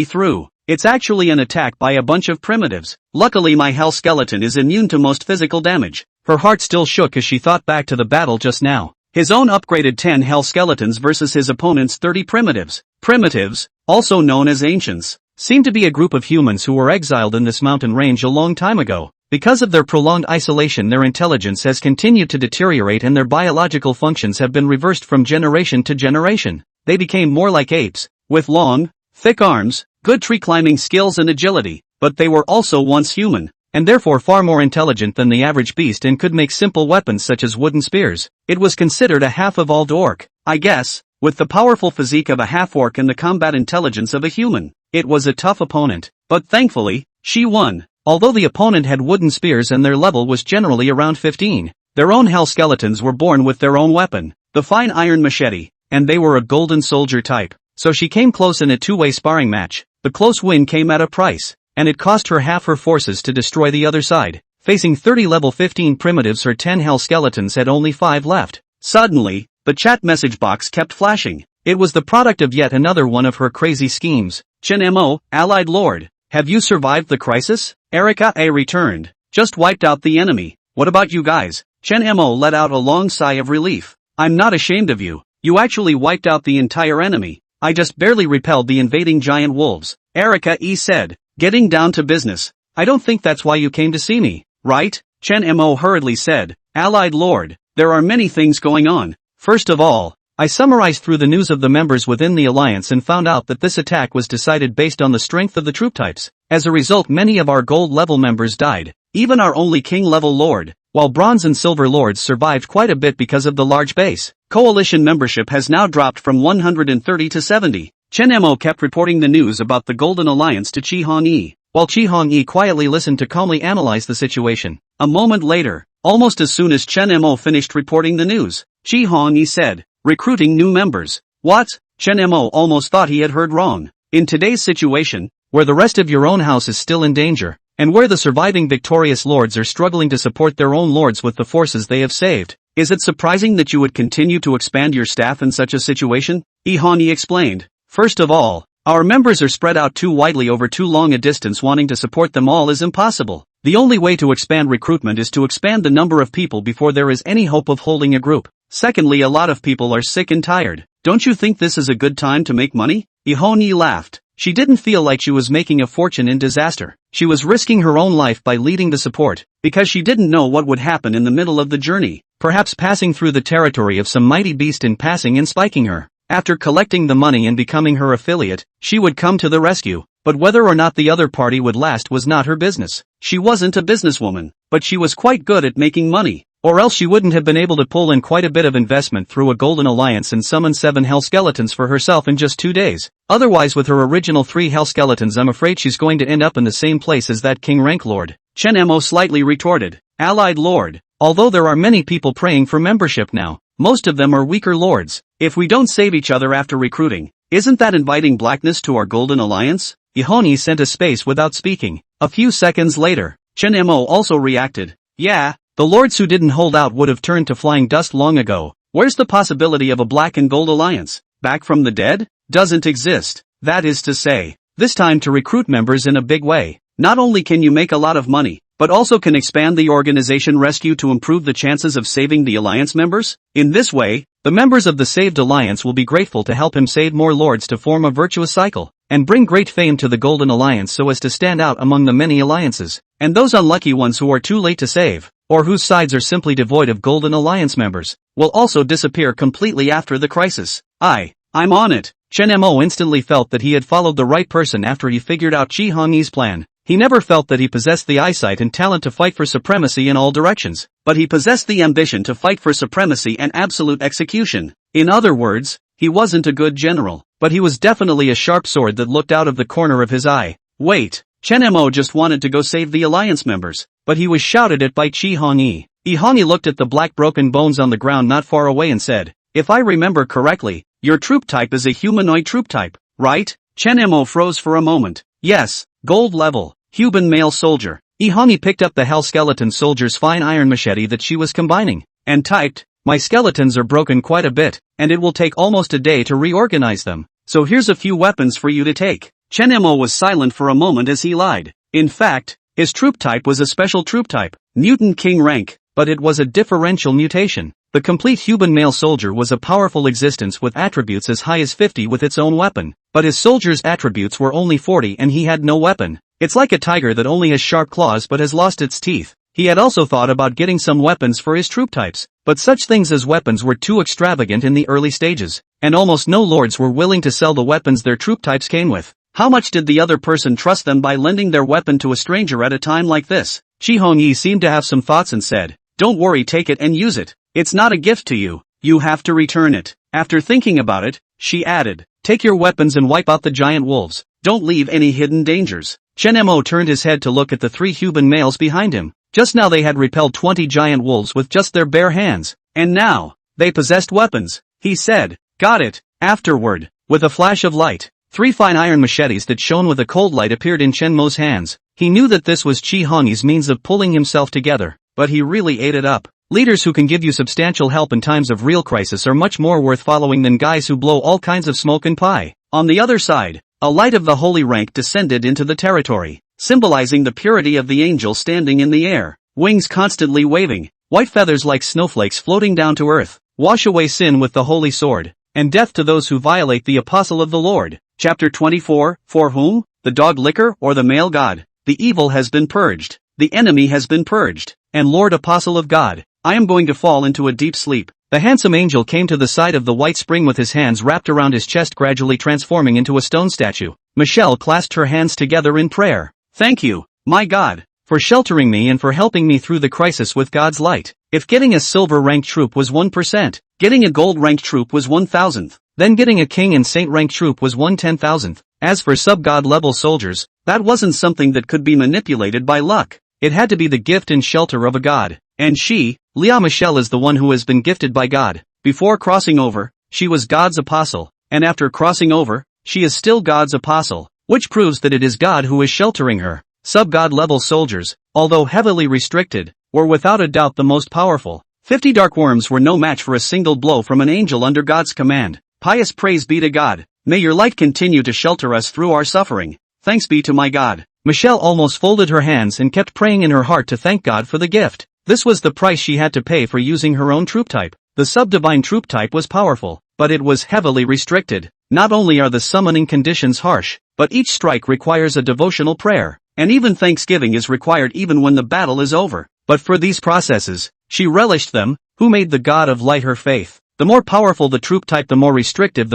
through. It's actually an attack by a bunch of primitives. Luckily my hell skeleton is immune to most physical damage. Her heart still shook as she thought back to the battle just now. His own upgraded 10 hell skeletons versus his opponent's 30 primitives. Primitives, also known as ancients. seemed to be a group of humans who were exiled in this mountain range a long time ago. Because of their prolonged isolation, their intelligence has continued to deteriorate and their biological functions have been reversed from generation to generation. They became more like apes, with long, thick arms, good tree climbing skills and agility, but they were also once human, and therefore far more intelligent than the average beast and could make simple weapons such as wooden spears. It was considered a half-evolved orc, I guess, with the powerful physique of a half-orc and the combat intelligence of a human. It was a tough opponent, but thankfully, she won. Although the opponent had wooden spears and their level was generally around 15, their own hell skeletons were born with their own weapon, the fine iron machete, and they were a golden soldier type. So she came close in a two-way sparring match. The close win came at a price, and it cost her half her forces to destroy the other side. Facing 30 level 15 primitives, her 10 hell skeletons had only 5 left. Suddenly, the chat message box kept flashing. It was the product of yet another one of her crazy schemes. Chen Mo, Allied Lord, have you survived the crisis? Erica A returned. Just wiped out the enemy. What about you guys? Chen Mo let out a long sigh of relief. I'm not ashamed of you. You actually wiped out the entire enemy. I just barely repelled the invading giant wolves. Erica E said, getting down to business. I don't think that's why you came to see me, right? Chen Mo hurriedly said, Allied Lord, there are many things going on. First of all, I summarized through the news of the members within the alliance and found out that this attack was decided based on the strength of the troop types. As a result, many of our gold level members died, even our only king level lord, while bronze and silver lords survived quite a bit because of the large base. Coalition membership has now dropped from 130 to 70. Chen Mo kept reporting the news about the Golden Alliance to Chi Hong Yi, while Chi Hong Yi quietly listened to calmly analyze the situation. A moment later, almost as soon as Chen Mo finished reporting the news, Chi Hong Yi said, recruiting new members. What? Chen Mo almost thought he had heard wrong. In today's situation, where the rest of your own house is still in danger, and where the surviving victorious lords are struggling to support their own lords with the forces they have saved, is it surprising that you would continue to expand your staff in such a situation? Ihani explained. First of all, our members are spread out too widely over too long a distance. Wanting to support them all is impossible. The only way to expand recruitment is to expand the number of people before there is any hope of holding a group. Secondly, a lot of people are sick and tired. Don't you think this is a good time to make money? Ihoni laughed. She didn't feel like she was making a fortune in disaster. She was risking her own life by leading the support, because she didn't know what would happen in the middle of the journey, perhaps passing through the territory of some mighty beast in passing and spiking her. After collecting the money and becoming her affiliate, she would come to the rescue, but whether or not the other party would last was not her business. She wasn't a businesswoman, but she was quite good at making money. Or else she wouldn't have been able to pull in quite a bit of investment through a golden alliance and summon 7 hell skeletons for herself in just 2 days. Otherwise, with her original 3 hell skeletons, I'm afraid she's going to end up in the same place as that king rank lord. Chen Mo slightly retorted. Allied Lord, although there are many people praying for membership now, most of them are weaker lords. If we don't save each other after recruiting, isn't that inviting blackness to our golden alliance? Ihoni sent a space without speaking. A few seconds later, Chen Mo also reacted. Yeah. The lords who didn't hold out would have turned to flying dust long ago. Where's the possibility of a black and gold alliance? Back from the dead? Doesn't exist. That is to say, this time to recruit members in a big way. Not only can you make a lot of money, but also can expand the organization rescue to improve the chances of saving the alliance members? In this way, the members of the saved alliance will be grateful to help him save more lords to form a virtuous cycle, and bring great fame to the Golden Alliance so as to stand out among the many alliances. And those unlucky ones who are too late to save, or whose sides are simply devoid of Golden Alliance members, will also disappear completely after the crisis. I'm on it. Chen Mo instantly felt that he had followed the right person after he figured out Chi Hongyi's plan. He never felt that he possessed the eyesight and talent to fight for supremacy in all directions, but he possessed the ambition to fight for supremacy and absolute execution. In other words, he wasn't a good general, but he was definitely a sharp sword that looked out of the corner of his eye. Wait, Chen Mo just wanted to go save the alliance members, but he was shouted at by Chi Hongyi. Ihani looked at the black broken bones on the ground not far away and said, if I remember correctly, your troop type is a humanoid troop type, right? Chen Mo froze for a moment. Yes, gold level, human male soldier. Ihani picked up the hell skeleton soldier's fine iron machete that she was combining, and typed, my skeletons are broken quite a bit, and it will take almost a day to reorganize them, so here's a few weapons for you to take. Chen Mo was silent for a moment as he lied. In fact, his troop type was a special troop type, mutant king rank. but it was a differential mutation. The complete human male soldier was a powerful existence with attributes as high as 50 with its own weapon, but his soldier's attributes were only 40 and he had no weapon. It's like a tiger that only has sharp claws but has lost its teeth. He had also thought about getting some weapons for his troop types, but such things as weapons were too extravagant in the early stages, and almost no lords were willing to sell the weapons their troop types came with. How much did the other person trust them by lending their weapon to a stranger at a time like this? Chi Hongyi seemed to have some thoughts and said, "Don't worry, take it and use it. It's not a gift to you. You have to return it." After thinking about it, she added, "Take your weapons and wipe out the giant wolves. Don't leave any hidden dangers." Chen Mo turned his head to look at the 3 human males behind him. Just now they had repelled 20 giant wolves with just their bare hands, and now, they possessed weapons. He said, "Got it." Afterward, with a flash of light, 3 fine iron machetes that shone with a cold light appeared in Chen Mo's hands. He knew that this was Chi Hongyi's means of pulling himself together, but he really ate it up. Leaders who can give you substantial help in times of real crisis are much more worth following than guys who blow all kinds of smoke and pie. On the other side, a light of the holy rank descended into the territory, symbolizing the purity of the angel standing in the air, wings constantly waving, white feathers like snowflakes floating down to earth. Wash away sin with the holy sword, and death to those who violate the apostle of the Lord. Chapter 24, For whom? The dog licker or the male god? The evil has been purged, the enemy has been purged, and Lord Apostle of God, I am going to fall into a deep sleep. The handsome angel came to the side of the white spring with his hands wrapped around his chest, gradually transforming into a stone statue. Michelle clasped her hands together in prayer. Thank you, my God, for sheltering me and for helping me through the crisis with God's light. If getting a silver ranked troop was 1%, getting a gold ranked troop was 1,000th, then getting a king and saint ranked troop was 1/10,000th. As for sub-god level soldiers, that wasn't something that could be manipulated by luck. It had to be the gift and shelter of a god. And she, Leah Michelle, is the one who has been gifted by God. Before crossing over, she was God's apostle, and after crossing over, she is still God's apostle, which proves that it is God who is sheltering her. Sub-god level soldiers, although heavily restricted, were without a doubt the most powerful. 50 dark worms were no match for a single blow from an angel under God's command. Pious praise be to God. May your light continue to shelter us through our suffering. Thanks be to my God. Michelle almost folded her hands and kept praying in her heart to thank God for the gift. This was the price she had to pay for using her own troop type. The sub-divine troop type was powerful, but it was heavily restricted. Not only are the summoning conditions harsh, but each strike requires a devotional prayer, and even thanksgiving is required even when the battle is over. But for these processes, she relished them, who made the God of light her faith. The more powerful the troop type, the more restrictive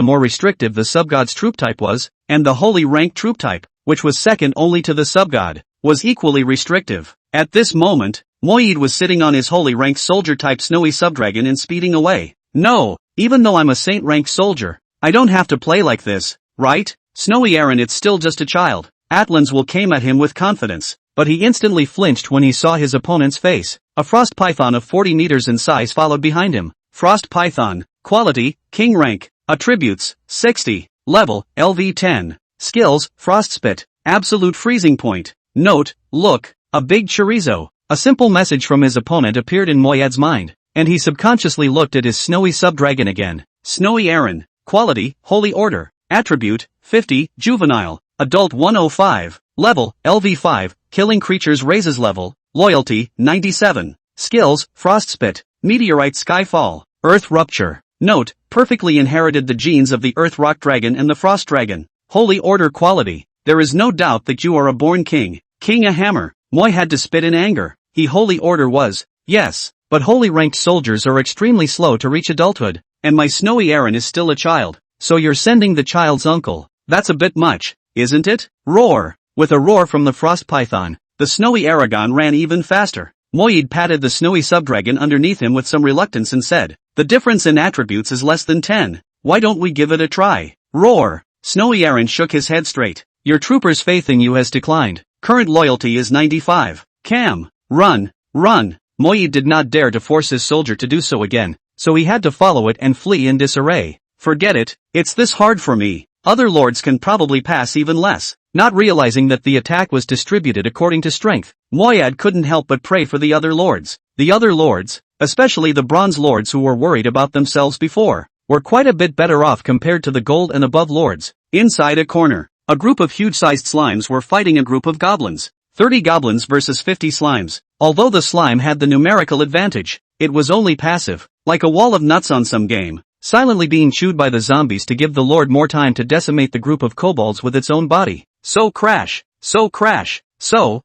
the sub-god's troop type was, and the holy ranked troop type, which was second only to the sub-god, was equally restrictive. At this moment, Moyed was sitting on his holy ranked soldier type snowy subdragon and speeding away. No, even though I'm a saint ranked soldier, I don't have to play like this, right? Snowy Aaron, it's still just a child. Atlan's will came at him with confidence, but he instantly flinched when he saw his opponent's face. A frost python of 40 meters in size followed behind him. Frost python, quality, king rank, attributes, 60, level, LV 10, skills, frostspit, absolute freezing point. Note, look, a big chorizo. A simple message from his opponent appeared in Moyed's mind, and he subconsciously looked at his snowy subdragon again. Snowy Aaron, quality, holy order, attribute, 50, juvenile, adult 105, level, LV 5, killing creatures raises level, loyalty, 97, skills, frostspit, meteorite skyfall, earth rupture. Note, perfectly inherited the genes of the earth rock dragon and the frost dragon. Holy order quality, there is no doubt that you are a born king. King a hammer. Moy had to spit in anger. He holy order was, yes, but holy ranked soldiers are extremely slow to reach adulthood, and my snowy Aaron is still a child, so you're sending the child's uncle. That's a bit much, isn't it? Roar. With a roar from the frost python, the snowy Aragon ran even faster. Moyed patted the snowy subdragon underneath him with some reluctance and said, the difference in attributes is less than 10. Why don't we give it a try? Roar. Snowy Aaron shook his head straight. Your trooper's faith in you has declined. Current loyalty is 95. Cam. Run. Run. Moyed did not dare to force his soldier to do so again, so he had to follow it and flee in disarray. Forget it, it's this hard for me. Other lords can probably pass even less. Not realizing that the attack was distributed according to strength, Moyed couldn't help but pray for the other lords. The other lords, especially the bronze lords who were worried about themselves before, were quite a bit better off compared to the gold and above lords. Inside a corner, a group of huge-sized slimes were fighting a group of goblins. 30 goblins versus 50 slimes. Although the slime had the numerical advantage, it was only passive, like a wall of nuts on some game, silently being chewed by the zombies to give the Lord more time to decimate the group of kobolds with its own body. So crash, so crash, so,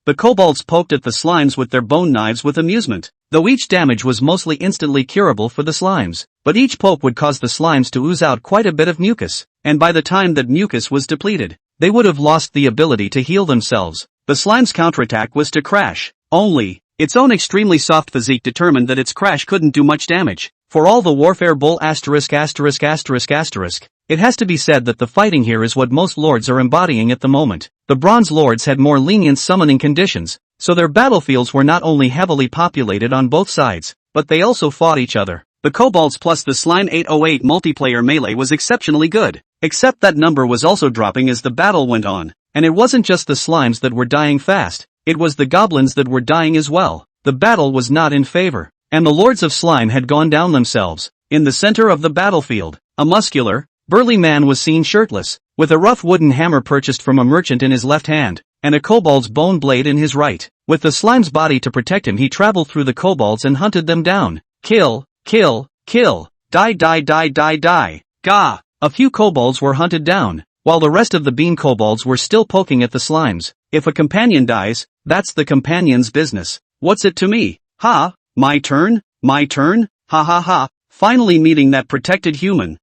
the kobolds poked at the slimes with their bone knives with amusement, though each damage was mostly instantly curable for the slimes, but each poke would cause the slimes to ooze out quite a bit of mucus, and by the time that mucus was depleted, they would have lost the ability to heal themselves. The slime's counterattack was to crash, only, its own extremely soft physique determined that its crash couldn't do much damage. For all the warfare bull *******, it has to be said that the fighting here is what most lords are embodying at the moment. The bronze lords had more lenient summoning conditions, so their battlefields were not only heavily populated on both sides, but they also fought each other. The kobolds plus the slime 808 multiplayer melee was exceptionally good, except that number was also dropping as the battle went on, and it wasn't just the slimes that were dying fast, it was the goblins that were dying as well. The battle was not in favor, and the lords of slime had gone down themselves. In the center of the battlefield, a muscular, burly man was seen shirtless, with a rough wooden hammer purchased from a merchant in his left hand, and a kobold's bone blade in his right. With the slime's body to protect him, he traveled through the kobolds and hunted them down. Kill, kill, kill, die, gah! A few kobolds were hunted down, while the rest of the bean kobolds were still poking at the slimes. If a companion dies, that's the companion's business. What's it to me? Ha! My turn? Ha ha ha! Finally meeting that protected human.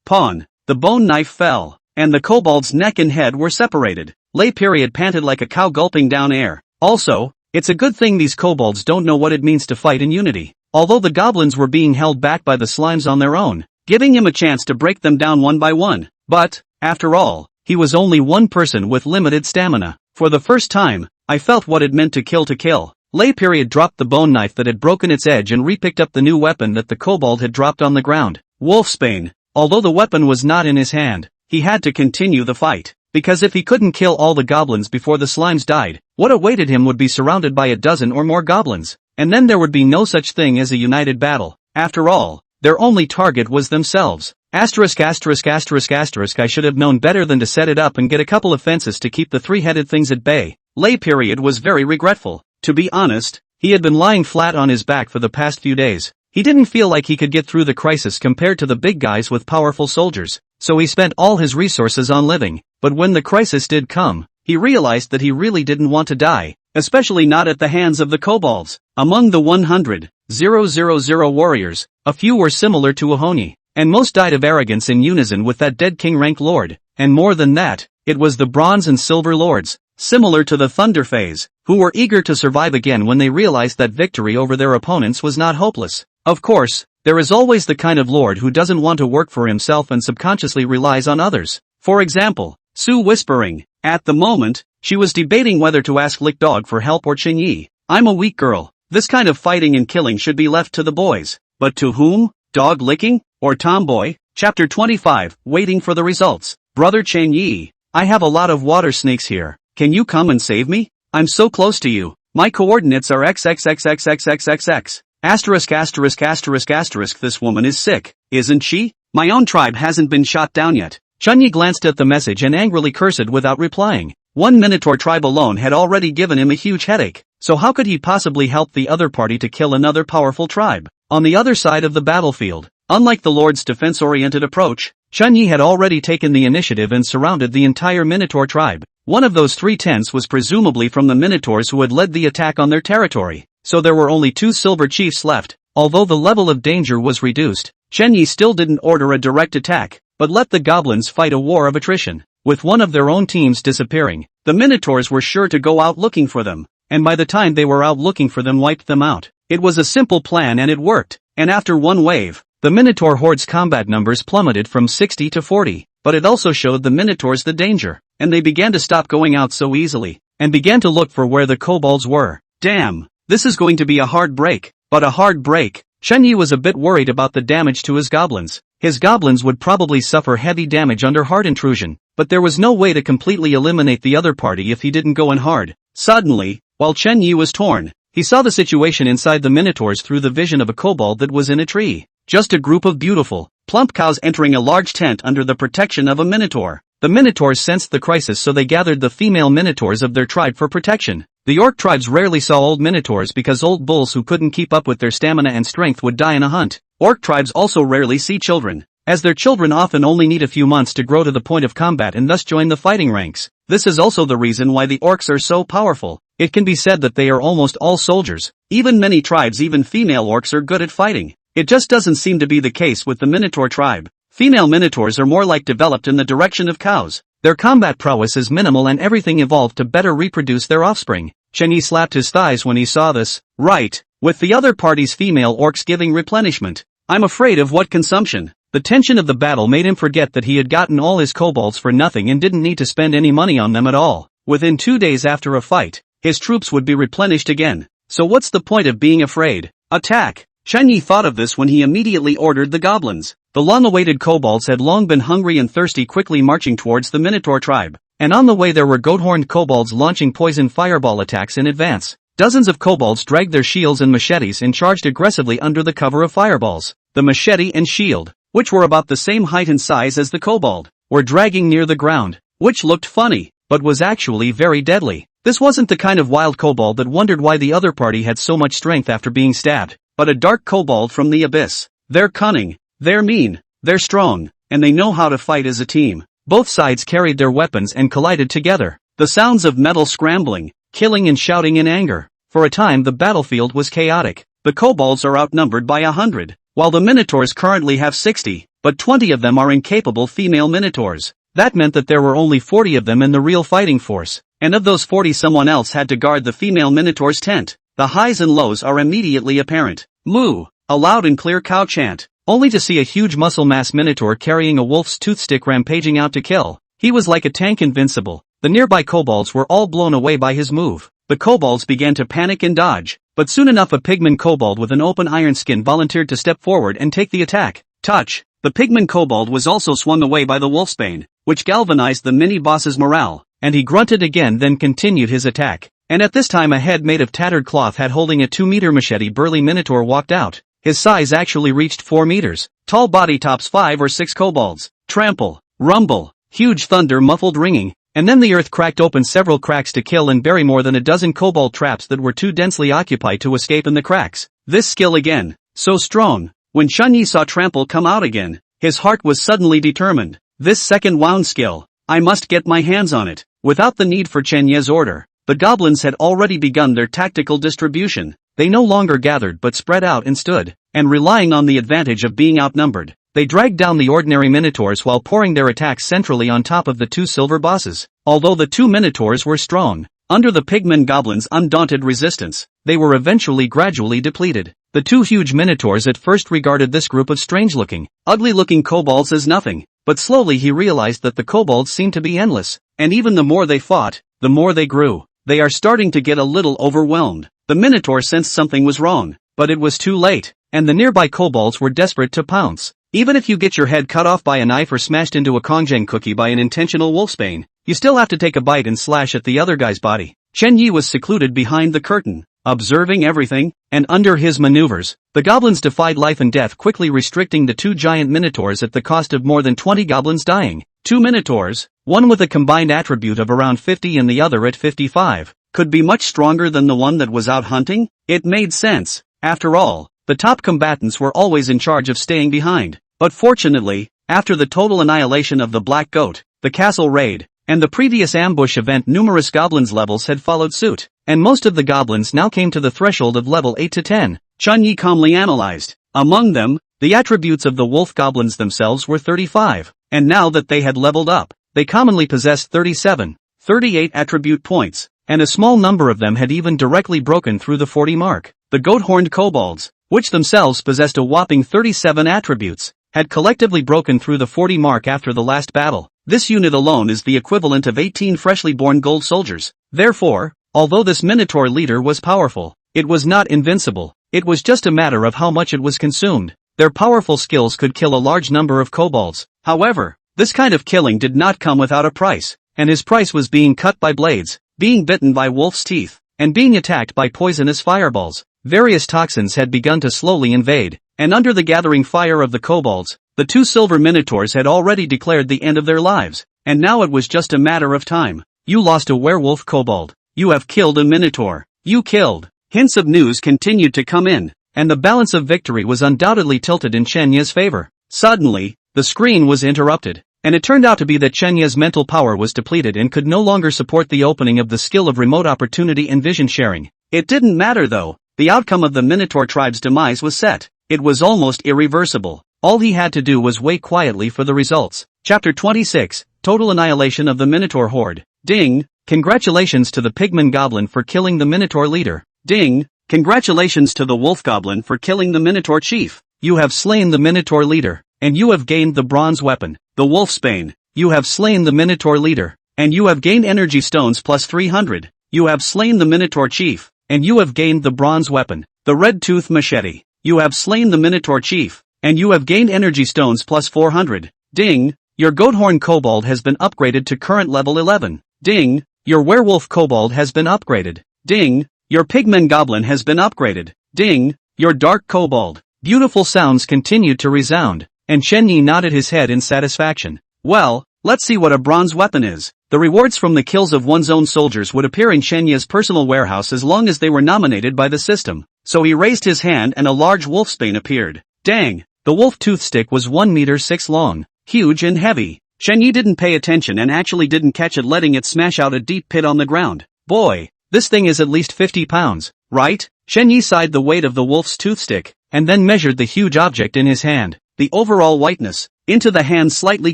Pawn. The bone knife fell, and the kobold's neck and head were separated. Panted like a cow gulping down air. Also, it's a good thing these kobolds don't know what it means to fight in unity. Although the goblins were being held back by the slimes on their own, giving him a chance to break them down one by one. But, after all, he was only one person with limited stamina. For the first time, I felt what it meant to kill. Dropped the bone knife that had broken its edge and repicked up the new weapon that the kobold had dropped on the ground. Wolfsbane. Although the weapon was not in his hand, he had to continue the fight, because if he couldn't kill all the goblins before the slimes died, what awaited him would be surrounded by a dozen or more goblins, and then there would be no such thing as a united battle. After all, their only target was themselves. I should have known better than to set it up and get a couple of fences to keep the three-headed things at bay. Was very regretful. To be honest, he had been lying flat on his back for the past few days. He didn't feel like he could get through the crisis compared to the big guys with powerful soldiers, so he spent all his resources on living. But when the crisis did come, he realized that he really didn't want to die, especially not at the hands of the kobolds. Among the 100,000 warriors, a few were similar to Ohoni, and most died of arrogance in unison with that dead king rank lord, and more than that, it was the bronze and silver lords, similar to the Thunder Phase, who were eager to survive again when they realized that victory over their opponents was not hopeless. Of course, there is always the kind of lord who doesn't want to work for himself and subconsciously relies on others. For example, Sue whispering. At the moment, she was debating whether to ask Lick Dog for help or Chin Yi. I'm a weak girl. This kind of fighting and killing should be left to the boys. But to whom? Dog licking? Or tomboy? Chapter 25, Waiting for the Results. Brother Chen Yi, I have a lot of water snakes here. Can you come and save me? I'm so close to you. My coordinates are XXXXXXXX. ******. This woman is sick, isn't she? My own tribe hasn't been shot down yet. Chunyi glanced at the message and angrily cursed without replying. One Minotaur tribe alone had already given him a huge headache, so how could he possibly help the other party to kill another powerful tribe? On the other side of the battlefield, unlike the Lord's defense-oriented approach, Chunyi had already taken the initiative and surrounded the entire Minotaur tribe. One of those 3 tents was presumably from the Minotaurs who had led the attack on their territory, so there were only 2 silver chiefs left. Although the level of danger was reduced, Chunyi still didn't order a direct attack, but let the goblins fight a war of attrition. With one of their own teams disappearing, the Minotaurs were sure to go out looking for them, and by the time they were out looking for them wiped them out. It was a simple plan and it worked, and after one wave, the Minotaur horde's combat numbers plummeted from 60 to 40, but it also showed the Minotaurs the danger, and they began to stop going out so easily, and began to look for where the kobolds were. Damn, this is going to be a hard break, but a hard break. Chunyi was a bit worried about the damage to his goblins. His goblins would probably suffer heavy damage under hard intrusion, but there was no way to completely eliminate the other party if he didn't go in hard. Suddenly, while Chunyi was torn, he saw the situation inside the Minotaurs through the vision of a kobold that was in a tree. Just a group of beautiful, plump cows entering a large tent under the protection of a Minotaur. The Minotaurs sensed the crisis, so they gathered the female Minotaurs of their tribe for protection. The orc tribes rarely saw old Minotaurs because old bulls who couldn't keep up with their stamina and strength would die in a hunt. Orc tribes also rarely see children, as their children often only need a few months to grow to the point of combat and thus join the fighting ranks. This is also the reason why the orcs are so powerful. It can be said that they are almost all soldiers. Even many tribes, even female orcs, are good at fighting. It just doesn't seem to be the case with the Minotaur tribe. Female Minotaurs are more like developed in the direction of cows. Their combat prowess is minimal and everything evolved to better reproduce their offspring. Chen Yi slapped his thighs when he saw this. Right, with the other party's female orcs giving replenishment. I'm afraid of what consumption. The tension of the battle made him forget that he had gotten all his kobolds for nothing and didn't need to spend any money on them at all. Within 2 days after a fight, his troops would be replenished again. So what's the point of being afraid? Attack! Chen Yi thought of this when he immediately ordered the goblins. The long-awaited kobolds had long been hungry and thirsty, quickly marching towards the Minotaur tribe. And on the way there were goat-horned kobolds launching poison fireball attacks in advance. Dozens of kobolds dragged their shields and machetes and charged aggressively under the cover of fireballs. The machete and shield, which were about the same height and size as the kobold, were dragging near the ground, which looked funny, but was actually very deadly. This wasn't the kind of wild kobold that wondered why the other party had so much strength after being stabbed, but a dark kobold from the abyss. They're cunning, they're mean, they're strong, and they know how to fight as a team. Both sides carried their weapons and collided together. The sounds of metal scrambling, killing and shouting in anger. For a time the battlefield was chaotic. The kobolds are outnumbered by 100, while the Minotaurs currently have 60, but 20 of them are incapable female Minotaurs. That meant that there were only 40 of them in the real fighting force, and of those 40 someone else had to guard the female Minotaur's tent. The highs and lows are immediately apparent. Moo! A loud and clear cow chant, only to see a huge muscle mass Minotaur carrying a wolf's toothstick rampaging out to kill. He was like a tank, invincible. The nearby kobolds were all blown away by his move. The kobolds began to panic and dodge, but soon enough a pigman kobold with an open iron skin volunteered to step forward and take the attack. Touch! The pigman kobold was also swung away by the wolfsbane, which galvanized the mini-boss's morale, and he grunted again, then continued his attack. And at this time a head made of tattered cloth hat holding a 2-meter machete burly Minotaur walked out. His size actually reached 4 meters. Tall body tops 5 or 6 kobolds. Trample, rumble, huge thunder, muffled ringing, and then the earth cracked open several cracks to kill and bury more than a dozen kobold traps that were too densely occupied to escape in the cracks. This skill again, so strong. When Chen Yi saw Trample come out again, his heart was suddenly determined. This second wound skill, I must get my hands on it. Without the need for Chen Yi's order, the goblins had already begun their tactical distribution. They no longer gathered but spread out and stood, and relying on the advantage of being outnumbered, they dragged down the ordinary Minotaurs while pouring their attacks centrally on top of the 2 silver bosses. Although the 2 Minotaurs were strong, under the pigman goblins' undaunted resistance, they were eventually gradually depleted. The 2 huge Minotaurs at first regarded this group of strange-looking, ugly-looking kobolds as nothing, but slowly he realized that the kobolds seemed to be endless, and even the more they fought, the more they grew. They are starting to get a little overwhelmed. The Minotaur sensed something was wrong, but it was too late, and the nearby kobolds were desperate to pounce. Even if you get your head cut off by a knife or smashed into a kongjang cookie by an intentional wolfsbane, you still have to take a bite and slash at the other guy's body. Chen Yi was secluded behind the curtain, observing everything, and under his maneuvers, the goblins defied life and death, quickly restricting the 2 giant Minotaurs at the cost of more than 20 goblins dying. 2 Minotaurs, one with a combined attribute of around 50 and the other at 55, could be much stronger than the one that was out hunting? It made sense. After all, the top combatants were always in charge of staying behind. But fortunately, after the total annihilation of the Black Goat, the castle raid, and the previous ambush event, numerous goblins levels had followed suit, and most of the goblins now came to the threshold of level 8 to 10. Chen Yi calmly analyzed. Among them, the attributes of the wolf goblins themselves were 35, and now that they had leveled up, they commonly possessed 37, 38 attribute points, and a small number of them had even directly broken through the 40 mark. The goat-horned kobolds, which themselves possessed a whopping 37 attributes, had collectively broken through the 40 mark after the last battle. This unit alone is the equivalent of 18 freshly born gold soldiers. Therefore, although this Minotaur leader was powerful, it was not invincible. It was just a matter of how much it was consumed. Their powerful skills could kill a large number of kobolds. However, this kind of killing did not come without a price, and his price was being cut by blades, being bitten by wolf's teeth, and being attacked by poisonous fireballs. Various toxins had begun to slowly invade, and under the gathering fire of the kobolds, the 2 silver Minotaurs had already declared the end of their lives. and now it was just a matter of time. You lost a werewolf kobold. You have killed a minotaur. You killed. Hints of news continued to come in, and the balance of victory was undoubtedly tilted in Chenya's favor. Suddenly, the screen was interrupted, and it turned out to be that Chenya's mental power was depleted and could no longer support the opening of the skill of remote opportunity and vision sharing. It didn't matter though. The outcome of the Minotaur tribe's demise was set. It was almost irreversible. All he had to do was wait quietly for the results. Chapter 26, Total Annihilation of the Minotaur Horde. Ding! Congratulations to the Pigman Goblin for killing the Minotaur leader. Ding! Congratulations to the Wolf Goblin for killing the Minotaur chief. You have slain the Minotaur leader, and you have gained the bronze weapon, the Wolfsbane. You have slain the Minotaur leader, and you have gained energy stones plus 300. You have slain the Minotaur chief, and you have gained the bronze weapon, the Red Tooth Machete. You have slain the Minotaur chief, and you have gained energy stones plus 400. Ding! Your Goathorn Kobold has been upgraded to current level 11. Ding! Your Werewolf Kobold has been upgraded. Ding! Your Pigman Goblin has been upgraded. Ding! Your Dark Kobold. Beautiful sounds continued to resound, and Chenyi nodded his head in satisfaction. Well, let's see what a bronze weapon is. The rewards from the kills of one's own soldiers would appear in Chenya's personal warehouse as long as they were nominated by the system. So he raised his hand and a large wolfsbane appeared. Dang! The wolf tooth stick was 1 meter 6 long, huge and heavy. Chenyi didn't pay attention and actually didn't catch it, letting it smash out a deep pit on the ground. Boy, this thing is at least 50 pounds, right? Chenyi sighed the weight of the wolf's toothstick, and then measured the huge object in his hand. The overall whiteness, into the hand slightly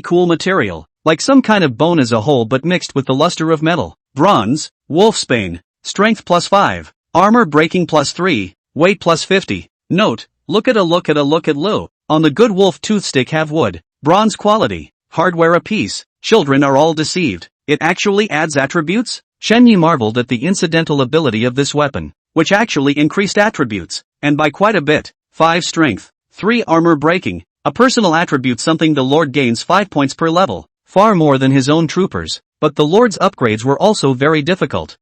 cool material, like some kind of bone as a whole but mixed with the luster of metal. Bronze, wolfsbane, strength plus 5, armor breaking plus 3, weight plus 50. Note, look at Lu. On the good wolf toothstick have wood, bronze quality, hardware a piece. Children are all deceived. It actually adds attributes? Chenyi marveled at the incidental ability of this weapon, which actually increased attributes, and by quite a bit. 5 strength, 3 armor breaking, a personal attribute, something the Lord gains 5 points per level, far more than his own troopers, but the Lord's upgrades were also very difficult.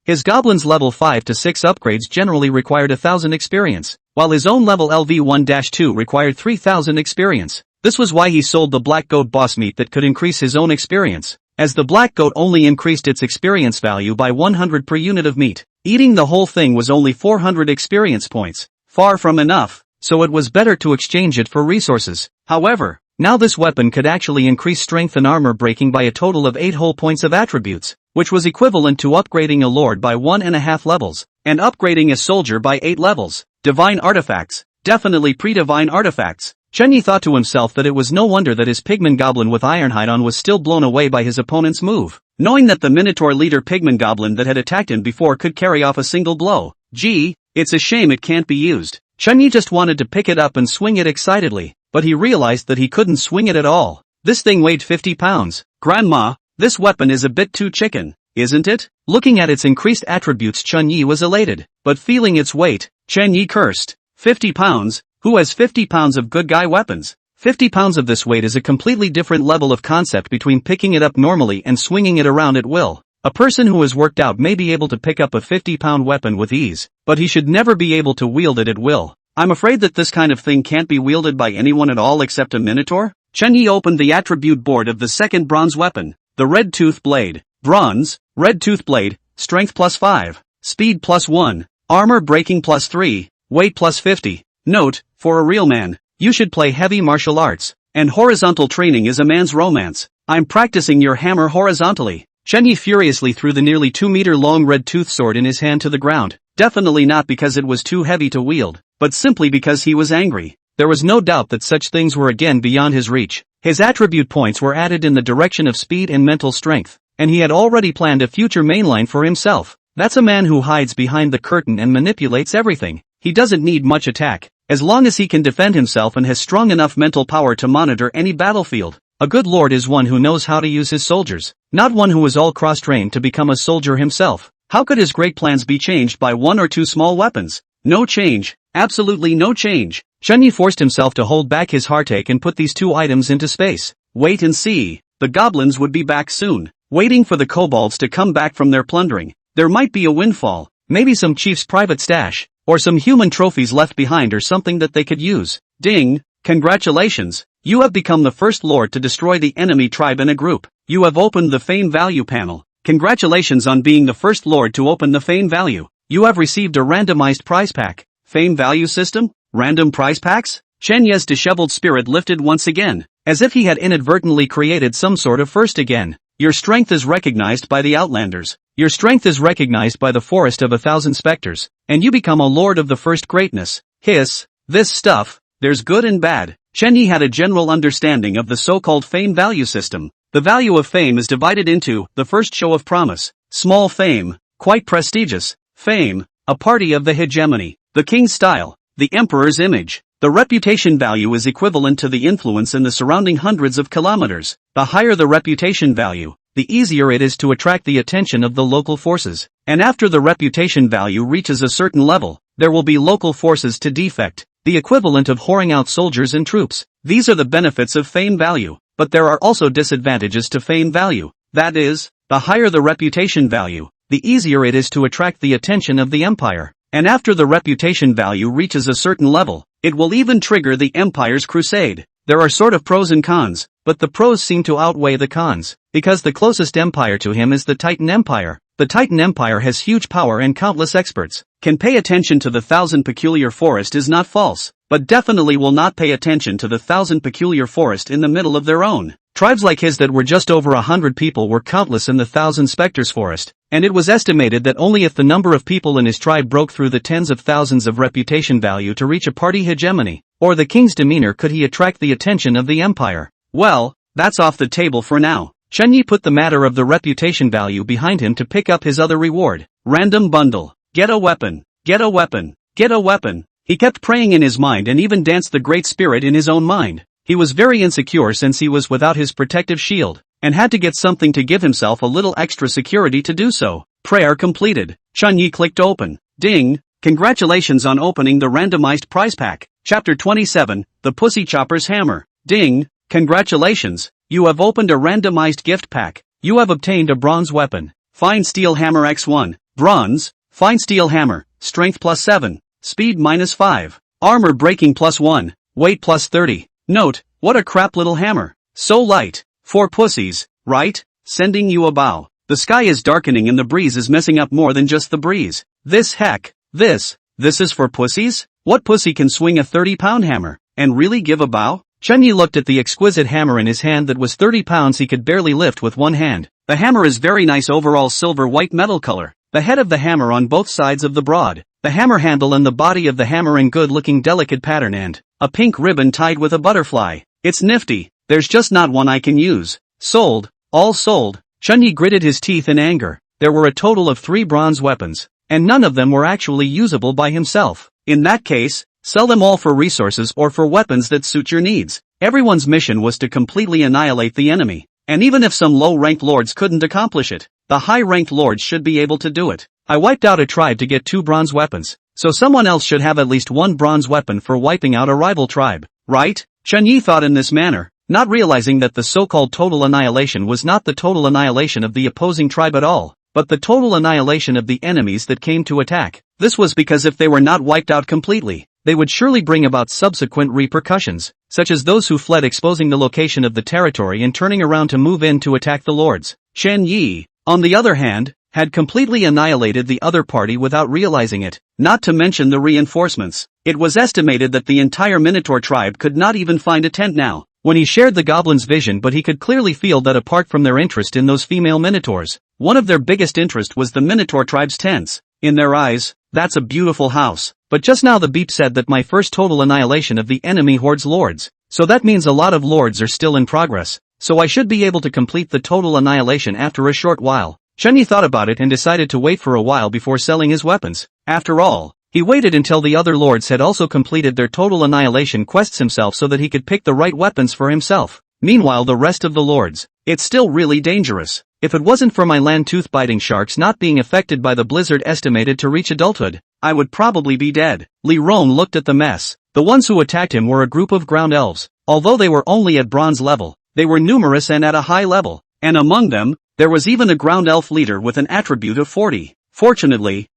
His goblins level 5 to 6 upgrades generally required 1,000 experience, while his own level LV1-2 required 3,000 experience. This was why he sold the black goat boss meat that could increase his own experience, as the black goat only increased its experience value by 100 per unit of meat. Eating the whole thing was only 400 experience points, far from enough, so it was better to exchange it for resources. However, now this weapon could actually increase strength and armor breaking by a total of 8 whole points of attributes, which was equivalent to upgrading a lord by 1.5 levels, and upgrading a soldier by 8 levels. Divine artifacts, definitely pre-divine artifacts. Chenyi thought to himself that it was no wonder that his Pigman Goblin with Ironhide on was still blown away by his opponent's move, knowing that the Minotaur leader Pigman Goblin that had attacked him before could carry off a single blow. Gee, it's a shame it can't be used. Chenyi just wanted to pick it up and swing it excitedly, but he realized that he couldn't swing it at all. This thing weighed 50 pounds. Grandma, this weapon is a bit too chicken, isn't it? Looking at its increased attributes, Chenyi was elated, but feeling its weight, Chenyi cursed. 50 pounds? Who has 50 pounds of good guy weapons? 50 pounds of this weight is a completely different level of concept between picking it up normally and swinging it around at will. A person who has worked out may be able to pick up a 50-pound weapon with ease, but he should never be able to wield it at will. I'm afraid that this kind of thing can't be wielded by anyone at all except a Minotaur? Chenyi opened the attribute board of the second bronze weapon, the Red Tooth Blade. Bronze, Red Tooth Blade, strength plus 5, speed plus 1, armor breaking plus 3, weight plus 50. Note, for a real man, you should play heavy martial arts, and horizontal training is a man's romance. I'm practicing your hammer horizontally. Chenyi furiously threw the nearly 2-meter-long red tooth sword in his hand to the ground, definitely not because it was too heavy to wield, but simply because he was angry. There was no doubt that such things were again beyond his reach. His attribute points were added in the direction of speed and mental strength, and he had already planned a future mainline for himself. That's a man who hides behind the curtain and manipulates everything. He doesn't need much attack, as long as he can defend himself and has strong enough mental power to monitor any battlefield. A good lord is one who knows how to use his soldiers, not one who is all cross-trained to become a soldier himself. How could his great plans be changed by 1 or 2 small weapons? No change, absolutely no change. Chenyi forced himself to hold back his heartache and put these 2 items into space. Wait and see, the goblins would be back soon, waiting for the kobolds to come back from their plundering. There might be a windfall, maybe some chief's private stash, or some human trophies left behind or something that they could use. Ding! Congratulations, You have become the first lord to destroy the enemy tribe in a group. You have opened the fame value panel. Congratulations on being the first lord to open the fame value. You have received a randomized prize pack. Fame value system? Random prize packs? Chen Ye's disheveled spirit lifted once again, as if he had inadvertently created some sort of first again. Your strength is recognized by the Outlanders. Your strength is recognized by the Forest of 1,000 Specters, and you become a lord of the first greatness. Hiss, this stuff, there's good and bad. Chen Yi had a general understanding of the so-called fame value system. The value of fame is divided into the first show of promise, small fame, quite prestigious, fame, a party of the hegemony, the king's style, the emperor's image. The reputation value is equivalent to the influence in the surrounding hundreds of kilometers. The higher the reputation value, the easier it is to attract the attention of the local forces. And after the reputation value reaches a certain level, there will be local forces to defect, the equivalent of whoring out soldiers and troops. These are the benefits of fame value, but there are also disadvantages to fame value. That is, the higher the reputation value, the easier it is to attract the attention of the empire. And after the reputation value reaches a certain level, it will even trigger the empire's crusade. There are sort of pros and cons, but the pros seem to outweigh the cons, because the closest empire to him is the Titan Empire. The Titan Empire has huge power and countless experts. Can pay attention to the 1,000 Peculiar Forest is not false, but definitely will not pay attention to the 1,000 Peculiar Forest in the middle of their own. Tribes like his that were just over 100 people were countless in the 1,000 Specters Forest, and it was estimated that only if the number of people in his tribe broke through the tens of thousands of reputation value to reach a party hegemony, or the king's demeanor could he attract the attention of the empire. Well, that's off the table for now. Chen Yi put the matter of the reputation value behind him to pick up his other reward. Random bundle. Get a weapon. Get a weapon. Get a weapon. He kept praying in his mind and even danced the Great Spirit in his own mind. He was very insecure since he was without his protective shield, and had to get something to give himself a little extra security to do so. Prayer completed. Chen Yi clicked open. Ding! Congratulations on opening the randomized prize pack. Chapter 27, The Pussy Chopper's Hammer. Ding! Congratulations! You have opened a randomized gift pack. You have obtained a bronze weapon. Fine Steel Hammer X1. Bronze. Fine Steel Hammer. Strength +7. Speed -5. Armor breaking +1. Weight +30. Note, what a crap little hammer. So light. For pussies, right? Sending you a bow. The sky is darkening and the breeze is messing up more than just the breeze. This heck. This is for pussies? What pussy can swing a 30-pound hammer, and really give a bow? Chen Yi looked at the exquisite hammer in his hand that was 30 pounds he could barely lift with one hand. The hammer is very nice overall silver-white metal color. The head of the hammer on both sides of the broad. The hammer handle and the body of the hammer in good-looking delicate pattern and a pink ribbon tied with a butterfly. It's nifty. There's just not one I can use. Sold. All sold. Chen Yi gritted his teeth in anger. There were a total of 3 bronze weapons, and none of them were actually usable by himself. In that case, sell them all for resources or for weapons that suit your needs. Everyone's mission was to completely annihilate the enemy, and even if some low-ranked lords couldn't accomplish it, the high-ranked lords should be able to do it. I wiped out a tribe to get 2 bronze weapons, so someone else should have at least 1 bronze weapon for wiping out a rival tribe, right? Chen Yi thought in this manner, not realizing that the so-called total annihilation was not the total annihilation of the opposing tribe at all, but the total annihilation of the enemies that came to attack. This was because if they were not wiped out completely, they would surely bring about subsequent repercussions, such as those who fled exposing the location of the territory and turning around to move in to attack the lords. Chen Yi, on the other hand, had completely annihilated the other party without realizing it, not to mention the reinforcements. It was estimated that the entire Minotaur tribe could not even find a tent now, when he shared the Goblin's vision, but he could clearly feel that apart from their interest in those female Minotaurs, one of their biggest interest was the Minotaur tribe's tents. In their eyes, that's a beautiful house. But just now the beep said that my first total annihilation of the enemy horde's lords, so that means a lot of lords are still in progress, so I should be able to complete the total annihilation after a short while. Chen Yi thought about it and decided to wait for a while before selling his weapons. After all, he waited until the other lords had also completed their total annihilation quests himself so that he could pick the right weapons for himself. Meanwhile the rest of the lords, it's still really dangerous. If it wasn't for my land tooth-biting sharks not being affected by the blizzard estimated to reach adulthood, I would probably be dead. Li Ron looked at the mess. The ones who attacked him were a group of ground elves. Although they were only at bronze level, they were numerous and at a high level, and among them, there was even a ground elf leader with an attribute of 40. Fortunately,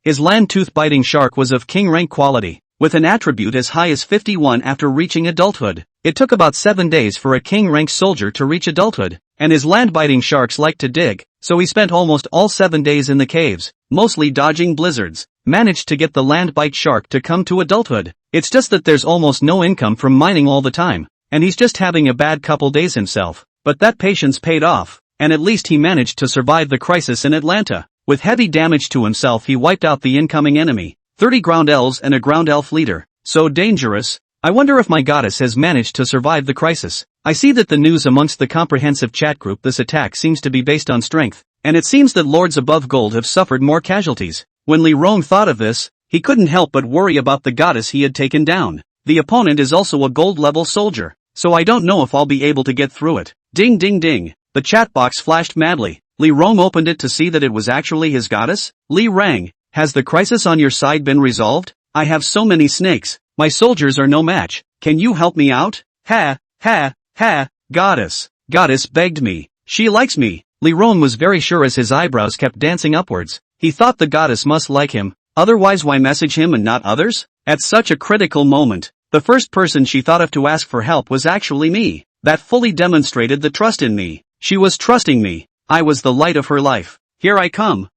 his land tooth-biting shark was of king rank quality. with an attribute as high as 51 after reaching adulthood. It took about 7 days for a king-rank soldier to reach adulthood, and his land-biting sharks like to dig, so he spent almost all 7 days in the caves, mostly dodging blizzards, managed to get the land-bite shark to come to adulthood. It's just that there's almost no income from mining all the time, and he's just having a bad couple days himself. But that patience paid off, and at least he managed to survive the crisis in Atlanta. With heavy damage to himself he wiped out the incoming enemy, 30 ground elves and a ground elf leader. So dangerous. I wonder if my goddess has managed to survive the crisis. I see that the news amongst the comprehensive chat group this attack seems to be based on strength, and it seems that lords above gold have suffered more casualties. When Li Rong thought of this, he couldn't help but worry about the goddess he had taken down. The opponent is also a gold level soldier, so I don't know if I'll be able to get through it. Ding ding ding. The chat box flashed madly. Li Rong opened it to see that it was actually his goddess. Li Rang, has the crisis on your side been resolved? I have so many snakes. My soldiers are no match. Can you help me out? Ha, ha, ha, goddess. Goddess begged me. She likes me. Li Rong was very sure as his eyebrows kept dancing upwards. He thought the goddess must like him, otherwise why message him and not others? At such a critical moment, the first person she thought of to ask for help was actually me. That fully demonstrated the trust in me. She was trusting me. I was the light of her life. Here I come,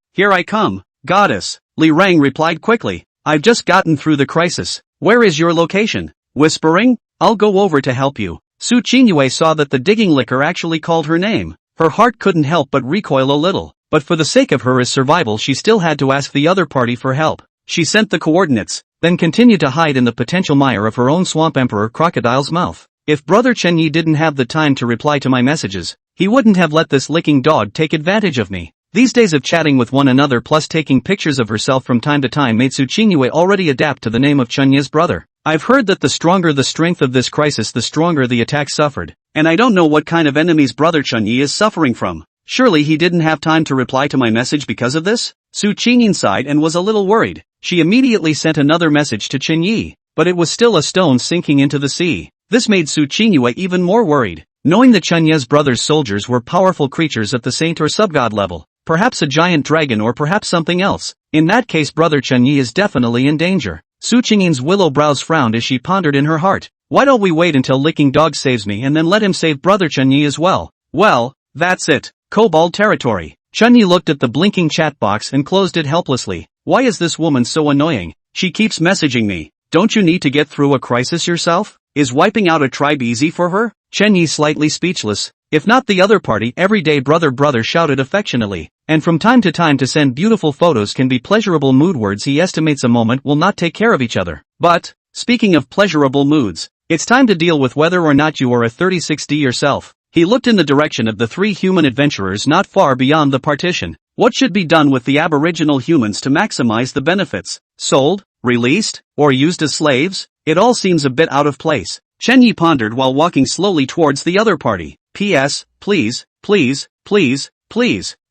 goddess. Li Rang replied quickly. I've just gotten through the crisis. Where is your location? Whispering? I'll go over to help you. Su Qingyue saw that the digging licker actually called her name. Her heart couldn't help but recoil a little, but for the sake of her survival she still had to ask the other party for help. She sent the coordinates, then continued to hide in the potential mire of her own Swamp Emperor Crocodile's mouth. If Brother Chenyi didn't have the time to reply to my messages, he wouldn't have let this licking dog take advantage of me. These days of chatting with one another plus taking pictures of herself from time to time made Su Qingyue already adapt to the name of Chenyi's brother. I've heard that the stronger the strength of this crisis the stronger the attack suffered, and I don't know what kind of enemies Brother Chenyi is suffering from. Surely he didn't have time to reply to my message because of this? Su Qingyin sighed and was a little worried. She immediately sent another message to Chenyi, but it was still a stone sinking into the sea. This made Su Qingyue even more worried, knowing that Chenyi's brother's soldiers were powerful creatures at the saint or subgod level, perhaps a giant dragon or perhaps something else. In that case Brother Chenyi is definitely in danger. Su Qingyin's willow brows frowned as she pondered in her heart. Why don't we wait until Licking Dog saves me and then let him save Brother Chenyi as well? Well, that's it. Kobold territory. Chenyi looked at the blinking chat box and closed it helplessly. Why is this woman so annoying? She keeps messaging me. Don't you need to get through a crisis yourself? Is wiping out a tribe easy for her? Chenyi slightly speechless. If not the other party, every day brother shouted affectionately, and from time to send beautiful photos can be pleasurable mood words he estimates a moment will not take care of each other. But, speaking of pleasurable moods, it's time to deal with whether or not you are a 36D yourself. He looked in the direction of the 3 human adventurers not far beyond the partition. What should be done with the aboriginal humans to maximize the benefits? Sold? Released? Or used as slaves? It all seems a bit out of place. Chenyi pondered while walking slowly towards the other party. P.S. Please.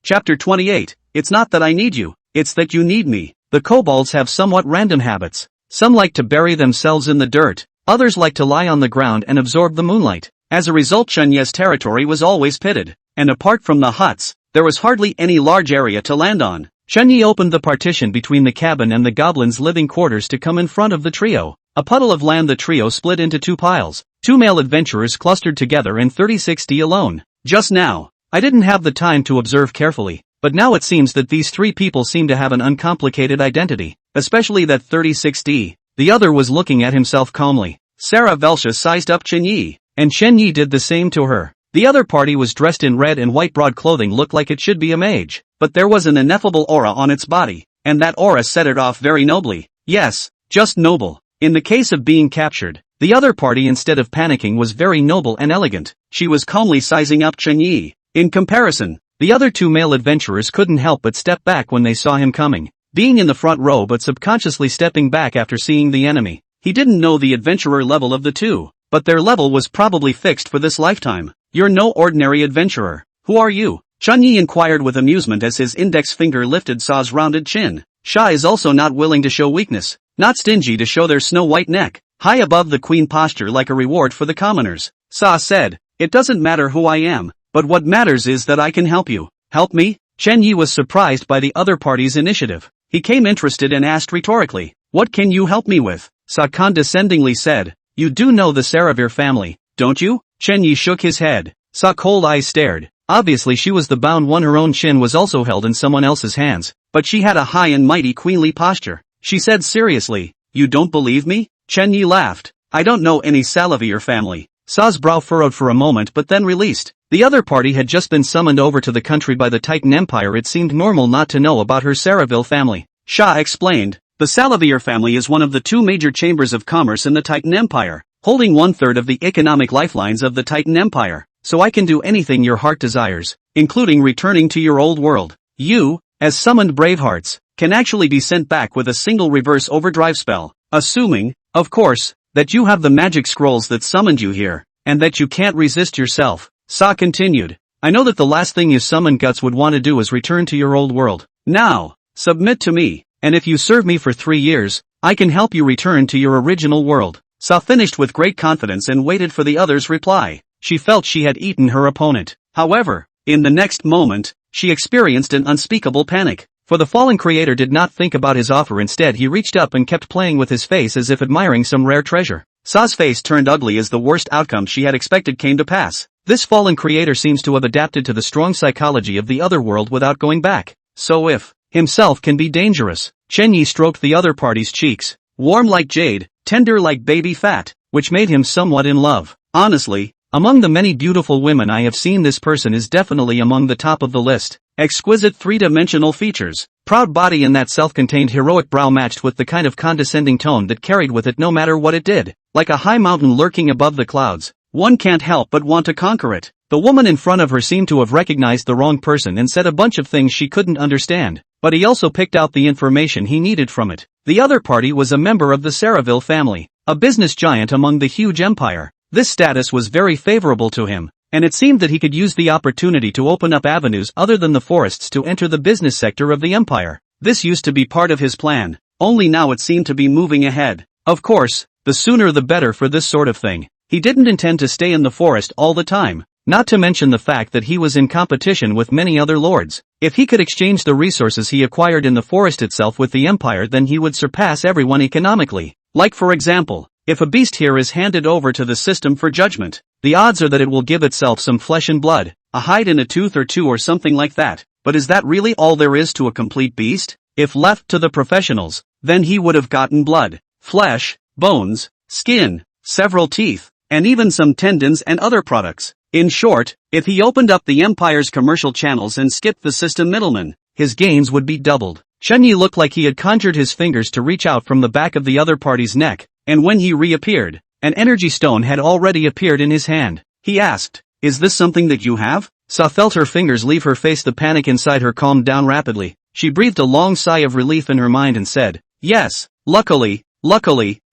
Chapter 28. It's not that I need you, it's that you need me. The kobolds have somewhat random habits. Some like to bury themselves in the dirt, others like to lie on the ground and absorb the moonlight. As a result Chenyi's territory was always pitted, and apart from the huts, there was hardly any large area to land on. Chenyi opened the partition between the cabin and the goblin's living quarters to come in front of the trio. A puddle of land. The trio split into 2 piles. 2 male adventurers clustered together and 36D alone. Just now, I didn't have the time to observe carefully, but now it seems that these 3 people seem to have an uncomplicated identity, especially that 36D. The other was looking at himself calmly. Sarah Velsha sized up Chenyi, and Chenyi did the same to her. The other party was dressed in red and white. Broad clothing looked like it should be a mage, but there was an ineffable aura on its body, and that aura set it off very nobly. Yes, just noble. In the case of being captured, the other party instead of panicking was very noble and elegant. She was calmly sizing up Chenyi. In comparison, the other 2 male adventurers couldn't help but step back when they saw him coming, being in the front row but subconsciously stepping back after seeing the enemy. He didn't know the adventurer level of the 2, but their level was probably fixed for this lifetime. You're no ordinary adventurer. Who are you? Chenyi inquired with amusement as his index finger lifted Sa's rounded chin. Sha is also not willing to show weakness, not stingy to show their snow-white neck, high above the queen posture like a reward for the commoners. Sa said, it doesn't matter who I am, but what matters is that I can help you. Help me? Chenyi was surprised by the other party's initiative. He came interested and asked rhetorically, what can you help me with? Sa condescendingly said. You do know the Saravir family, don't you? Chen Yi shook his head. Sa cold eyes stared. Obviously she was the bound one, her own chin was also held in someone else's hands, but she had a high and mighty queenly posture. She said seriously, you don't believe me? Chen Yi laughed. I don't know any Saravir family. Sa's brow furrowed for a moment but then released. The other party had just been summoned over to the country by the Titan Empire. It seemed normal not to know about her Saraville family. Sha explained. The Saravir family is one of the two major chambers of commerce in the Titan Empire, holding 1/3 of the economic lifelines of the Titan Empire. So I can do anything your heart desires, including returning to your old world. You, as summoned Bravehearts, can actually be sent back with a single reverse overdrive spell, assuming, of course, that you have the magic scrolls that summoned you here, and that you can't resist yourself. Sa continued. I know that the last thing you summoned guts would want to do is return to your old world. Now, submit to me, and if you serve me for 3 years, I can help you return to your original world. Sa finished with great confidence and waited for the other's reply. She felt she had eaten her opponent. However, in the next moment, she experienced an unspeakable panic. For the fallen creator did not think about his offer. Instead he reached up and kept playing with his face as if admiring some rare treasure. Sa's face turned ugly as the worst outcome she had expected came to pass. This fallen creator seems to have adapted to the strong psychology of the other world without going back. So if himself can be dangerous. Chen Yi stroked the other party's cheeks, warm like jade, tender like baby fat, which made him somewhat in love. Honestly, among the many beautiful women I have seen, this person is definitely among the top of the list. Exquisite three-dimensional features, proud body, and that self-contained heroic brow matched with the kind of condescending tone that carried with it no matter what it did. Like a high mountain lurking above the clouds, one can't help but want to conquer it. The woman in front of her seemed to have recognized the wrong person and said a bunch of things she couldn't understand, but he also picked out the information he needed from it. The other party was a member of the Saraville family, a business giant among the huge empire. This status was very favorable to him, and it seemed that he could use the opportunity to open up avenues other than the forests to enter the business sector of the empire. This used to be part of his plan, only now it seemed to be moving ahead. Of course, the sooner the better for this sort of thing. He didn't intend to stay in the forest all the time, not to mention the fact that he was in competition with many other lords. If he could exchange the resources he acquired in the forest itself with the empire, then he would surpass everyone economically. Like for example, if a beast here is handed over to the system for judgment, the odds are that it will give itself some flesh and blood, a hide and a tooth or two or something like that. But is that really all there is to a complete beast? If left to the professionals, then he would have gotten blood, flesh, bones, skin, several teeth, and even some tendons and other products. In short, if he opened up the empire's commercial channels and skipped the system middlemen, his gains would be doubled. Chen Yi looked like he had conjured his fingers to reach out from the back of the other party's neck, and when he reappeared, an energy stone had already appeared in his hand. He asked, "Is this something that you have?" Sa felt her fingers leave her face. The panic inside her calmed down rapidly. She breathed a long sigh of relief in her mind and said, "Yes, luckily,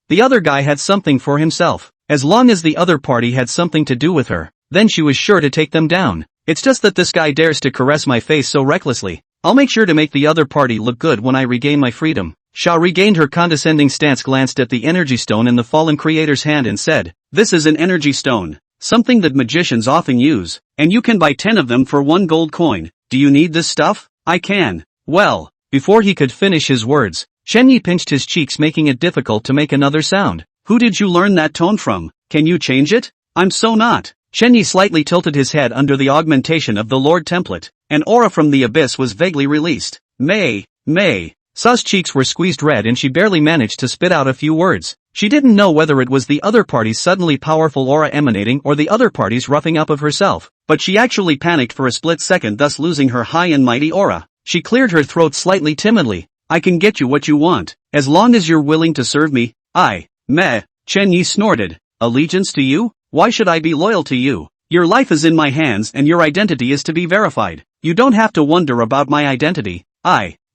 the other guy had something for himself. As long as the other party had something to do with her, then she was sure to take them down. It's just that this guy dares to caress my face so recklessly. I'll make sure to make the other party look good when I regain my freedom." Sha regained her condescending stance, glanced at the energy stone in the fallen creator's hand and said, "This is an energy stone, something that magicians often use, and you can buy 10 of them for 1 gold coin. Do you need this stuff?" "I can." Well, before he could finish his words, Chen Yi pinched his cheeks, making it difficult to make another sound. "Who did you learn that tone from? Can you change it?" "I'm so not." Chen Yi slightly tilted his head under the augmentation of the Lord template. An aura from the abyss was vaguely released. May. Sa's cheeks were squeezed red and she barely managed to spit out a few words. She didn't know whether it was the other party's suddenly powerful aura emanating or the other party's roughing up of herself, but she actually panicked for a split second, thus losing her high and mighty aura. She cleared her throat slightly timidly. "I can get you what you want, as long as you're willing to serve me." Meh. Chen Yi snorted. "Allegiance to you? Why should I be loyal to you? Your life is in my hands and your identity is to be verified. You don't have to wonder about my identity."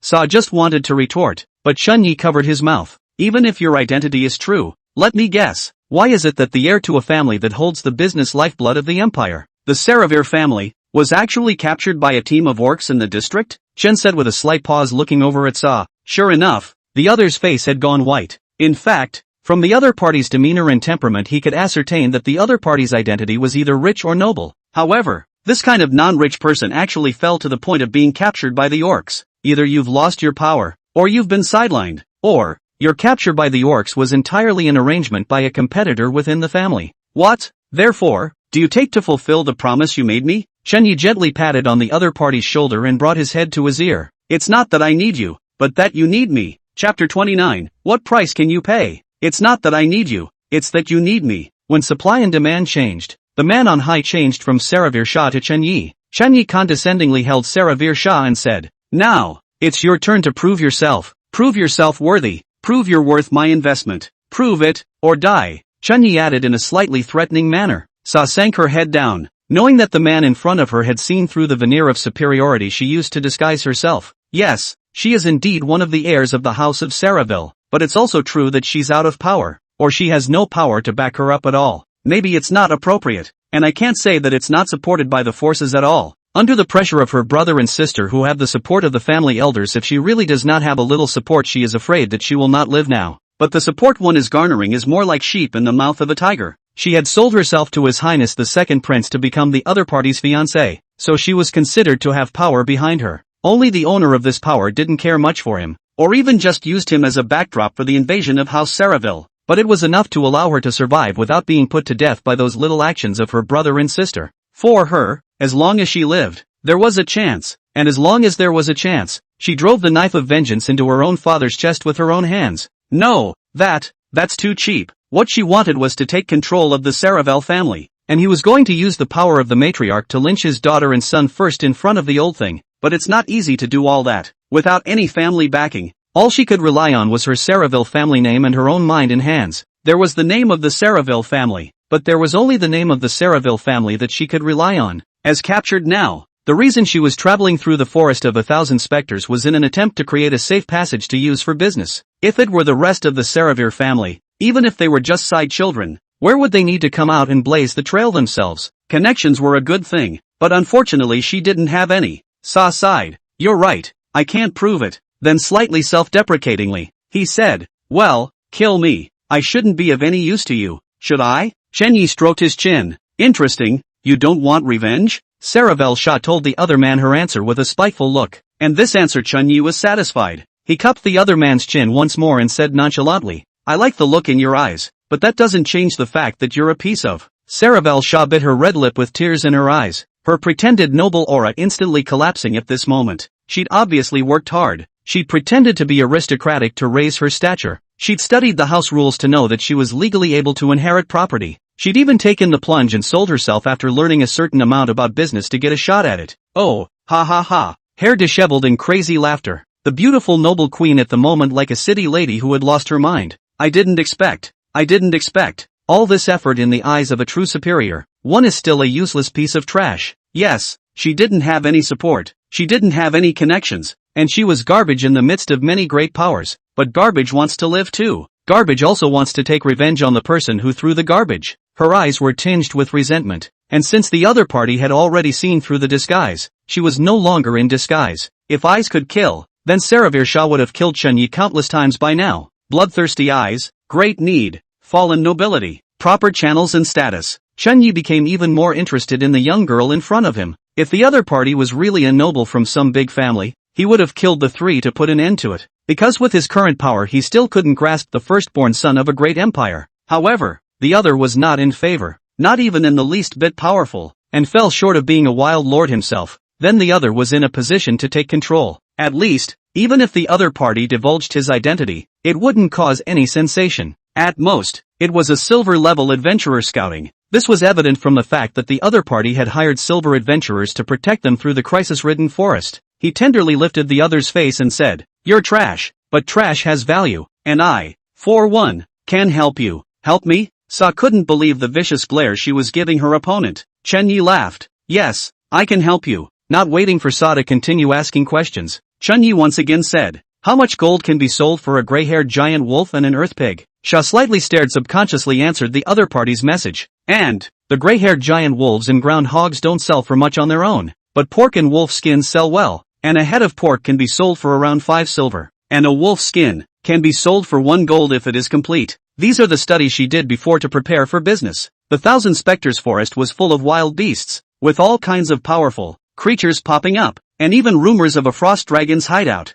Sa just wanted to retort, but Chen Yi covered his mouth. "Even if your identity is true, let me guess, why is it that the heir to a family that holds the business lifeblood of the empire, the Saravir family, was actually captured by a team of orcs in the district?" Chen said with a slight pause, looking over at Sa. Sure enough, the other's face had gone white. In fact, from the other party's demeanor and temperament he could ascertain that the other party's identity was either rich or noble. However, this kind of non-rich person actually fell to the point of being captured by the orcs. Either you've lost your power, or you've been sidelined, or Your capture by the orcs was entirely an arrangement by a competitor within the family. What? Therefore, do you take to fulfill the promise you made me? Chenyi gently patted on the other party's shoulder and brought his head to his ear. It's not that I need you, but that you need me. Chapter 29. What price can you pay? It's not that I need you, it's that you need me. When supply and demand changed, the man on high changed from Saravir Shah to Chenyi. Chenyi condescendingly held Saravir Shah and said, now, it's your turn to prove yourself. Prove yourself worthy. Prove you're worth my investment. Prove it, or die. Chenyi added in a slightly threatening manner. Sa sank her head down. Knowing that the man in front of her had seen through the veneer of superiority she used to disguise herself. Yes, she is indeed one of the heirs of the House of Saraville, but it's also true that she's out of power, or she has no power to back her up at all. Maybe it's not appropriate, and I can't say that it's not supported by the forces at all. Under the pressure of her brother and sister who have the support of the family elders, if she really does not have a little support, she is afraid that she will not live now. But the support one is garnering is more like sheep in the mouth of a tiger. She had sold herself to His Highness the Second Prince to become the other party's fiancé, so she was considered to have power behind her. Only the owner of this power didn't care much for him, or even just used him as a backdrop for the invasion of House Saraville, but it was enough to allow her to survive without being put to death by those little actions of her brother and sister. For her, as long as she lived, there was a chance, and as long as there was a chance, she drove the knife of vengeance into her own father's chest with her own hands. No, that's too cheap. What she wanted was to take control of the Saraville family, and he was going to use the power of the matriarch to lynch his daughter and son first in front of the old thing. But it's not easy to do all that, without any family backing. All she could rely on was her Saraville family name and her own mind and hands. There was the name of the Saraville family, but there was only the name of the Saraville family that she could rely on. As captured now, the reason she was traveling through the forest of 1,000 specters was in an attempt to create a safe passage to use for business. If it were the rest of the Saravir family, even if they were just side children, where would they need to come out and blaze the trail themselves? Connections were a good thing, but unfortunately she didn't have any. Sa sighed. You're right, I can't prove it. Then slightly self-deprecatingly, he said, well, kill me. I shouldn't be of any use to you, should I? Chenyi stroked his chin. Interesting, you don't want revenge? Saraville Shah told the other man her answer with a spiteful look, and this answer Chenyi was satisfied. He cupped the other man's chin once more and said nonchalantly, I like the look in your eyes, but that doesn't change the fact that you're a piece of. Saraville Shah bit her red lip with tears in her eyes, her pretended noble aura instantly collapsing at this moment. She'd obviously worked hard. She'd pretended to be aristocratic to raise her stature. She'd studied the house rules to know that she was legally able to inherit property. She'd even taken the plunge and sold herself after learning a certain amount about business to get a shot at it. Oh, ha ha ha. Hair disheveled in crazy laughter. The beautiful noble queen at the moment like a city lady who had lost her mind. I didn't expect. All this effort in the eyes of a true superior. One is still a useless piece of trash. Yes, she didn't have any support. She didn't have any connections. And she was garbage in the midst of many great powers. But garbage wants to live too. Garbage also wants to take revenge on the person who threw the garbage. Her eyes were tinged with resentment. And since the other party had already seen through the disguise, she was no longer in disguise. If eyes could kill, then Saravir Shah would have killed Chenyi countless times by now. Bloodthirsty eyes, great need, fallen nobility, proper channels and status. Chenyi became even more interested in the young girl in front of him. If the other party was really a noble from some big family, he would have killed the three to put an end to it. Because with his current power he still couldn't grasp the firstborn son of a great empire. However, the other was not in favor, not even in the least bit powerful, and fell short of being a wild lord himself. Then the other was in a position to take control. At least, even if the other party divulged his identity, it wouldn't cause any sensation. At most, it was a silver-level adventurer scouting. This was evident from the fact that the other party had hired silver adventurers to protect them through the crisis-ridden forest. He tenderly lifted the other's face and said, "You're trash, but trash has value, and I, for one, can help you." Help me? Sa couldn't believe the vicious glare she was giving her opponent. Chenyi laughed. "Yes, I can help you." Not waiting for Sa to continue asking questions, Chenyi once again said, "How much gold can be sold for a gray-haired giant wolf and an earth pig?" Sha slightly stared, subconsciously answered the other party's message. "And, the gray-haired giant wolves and ground hogs don't sell for much on their own, but pork and wolf skins sell well, and a head of pork can be sold for around 5 silver, and a wolf skin can be sold for 1 gold if it is complete." These are the studies she did before to prepare for business. The Thousand Spectres forest was full of wild beasts, with all kinds of powerful creatures popping up, and even rumors of a frost dragon's hideout.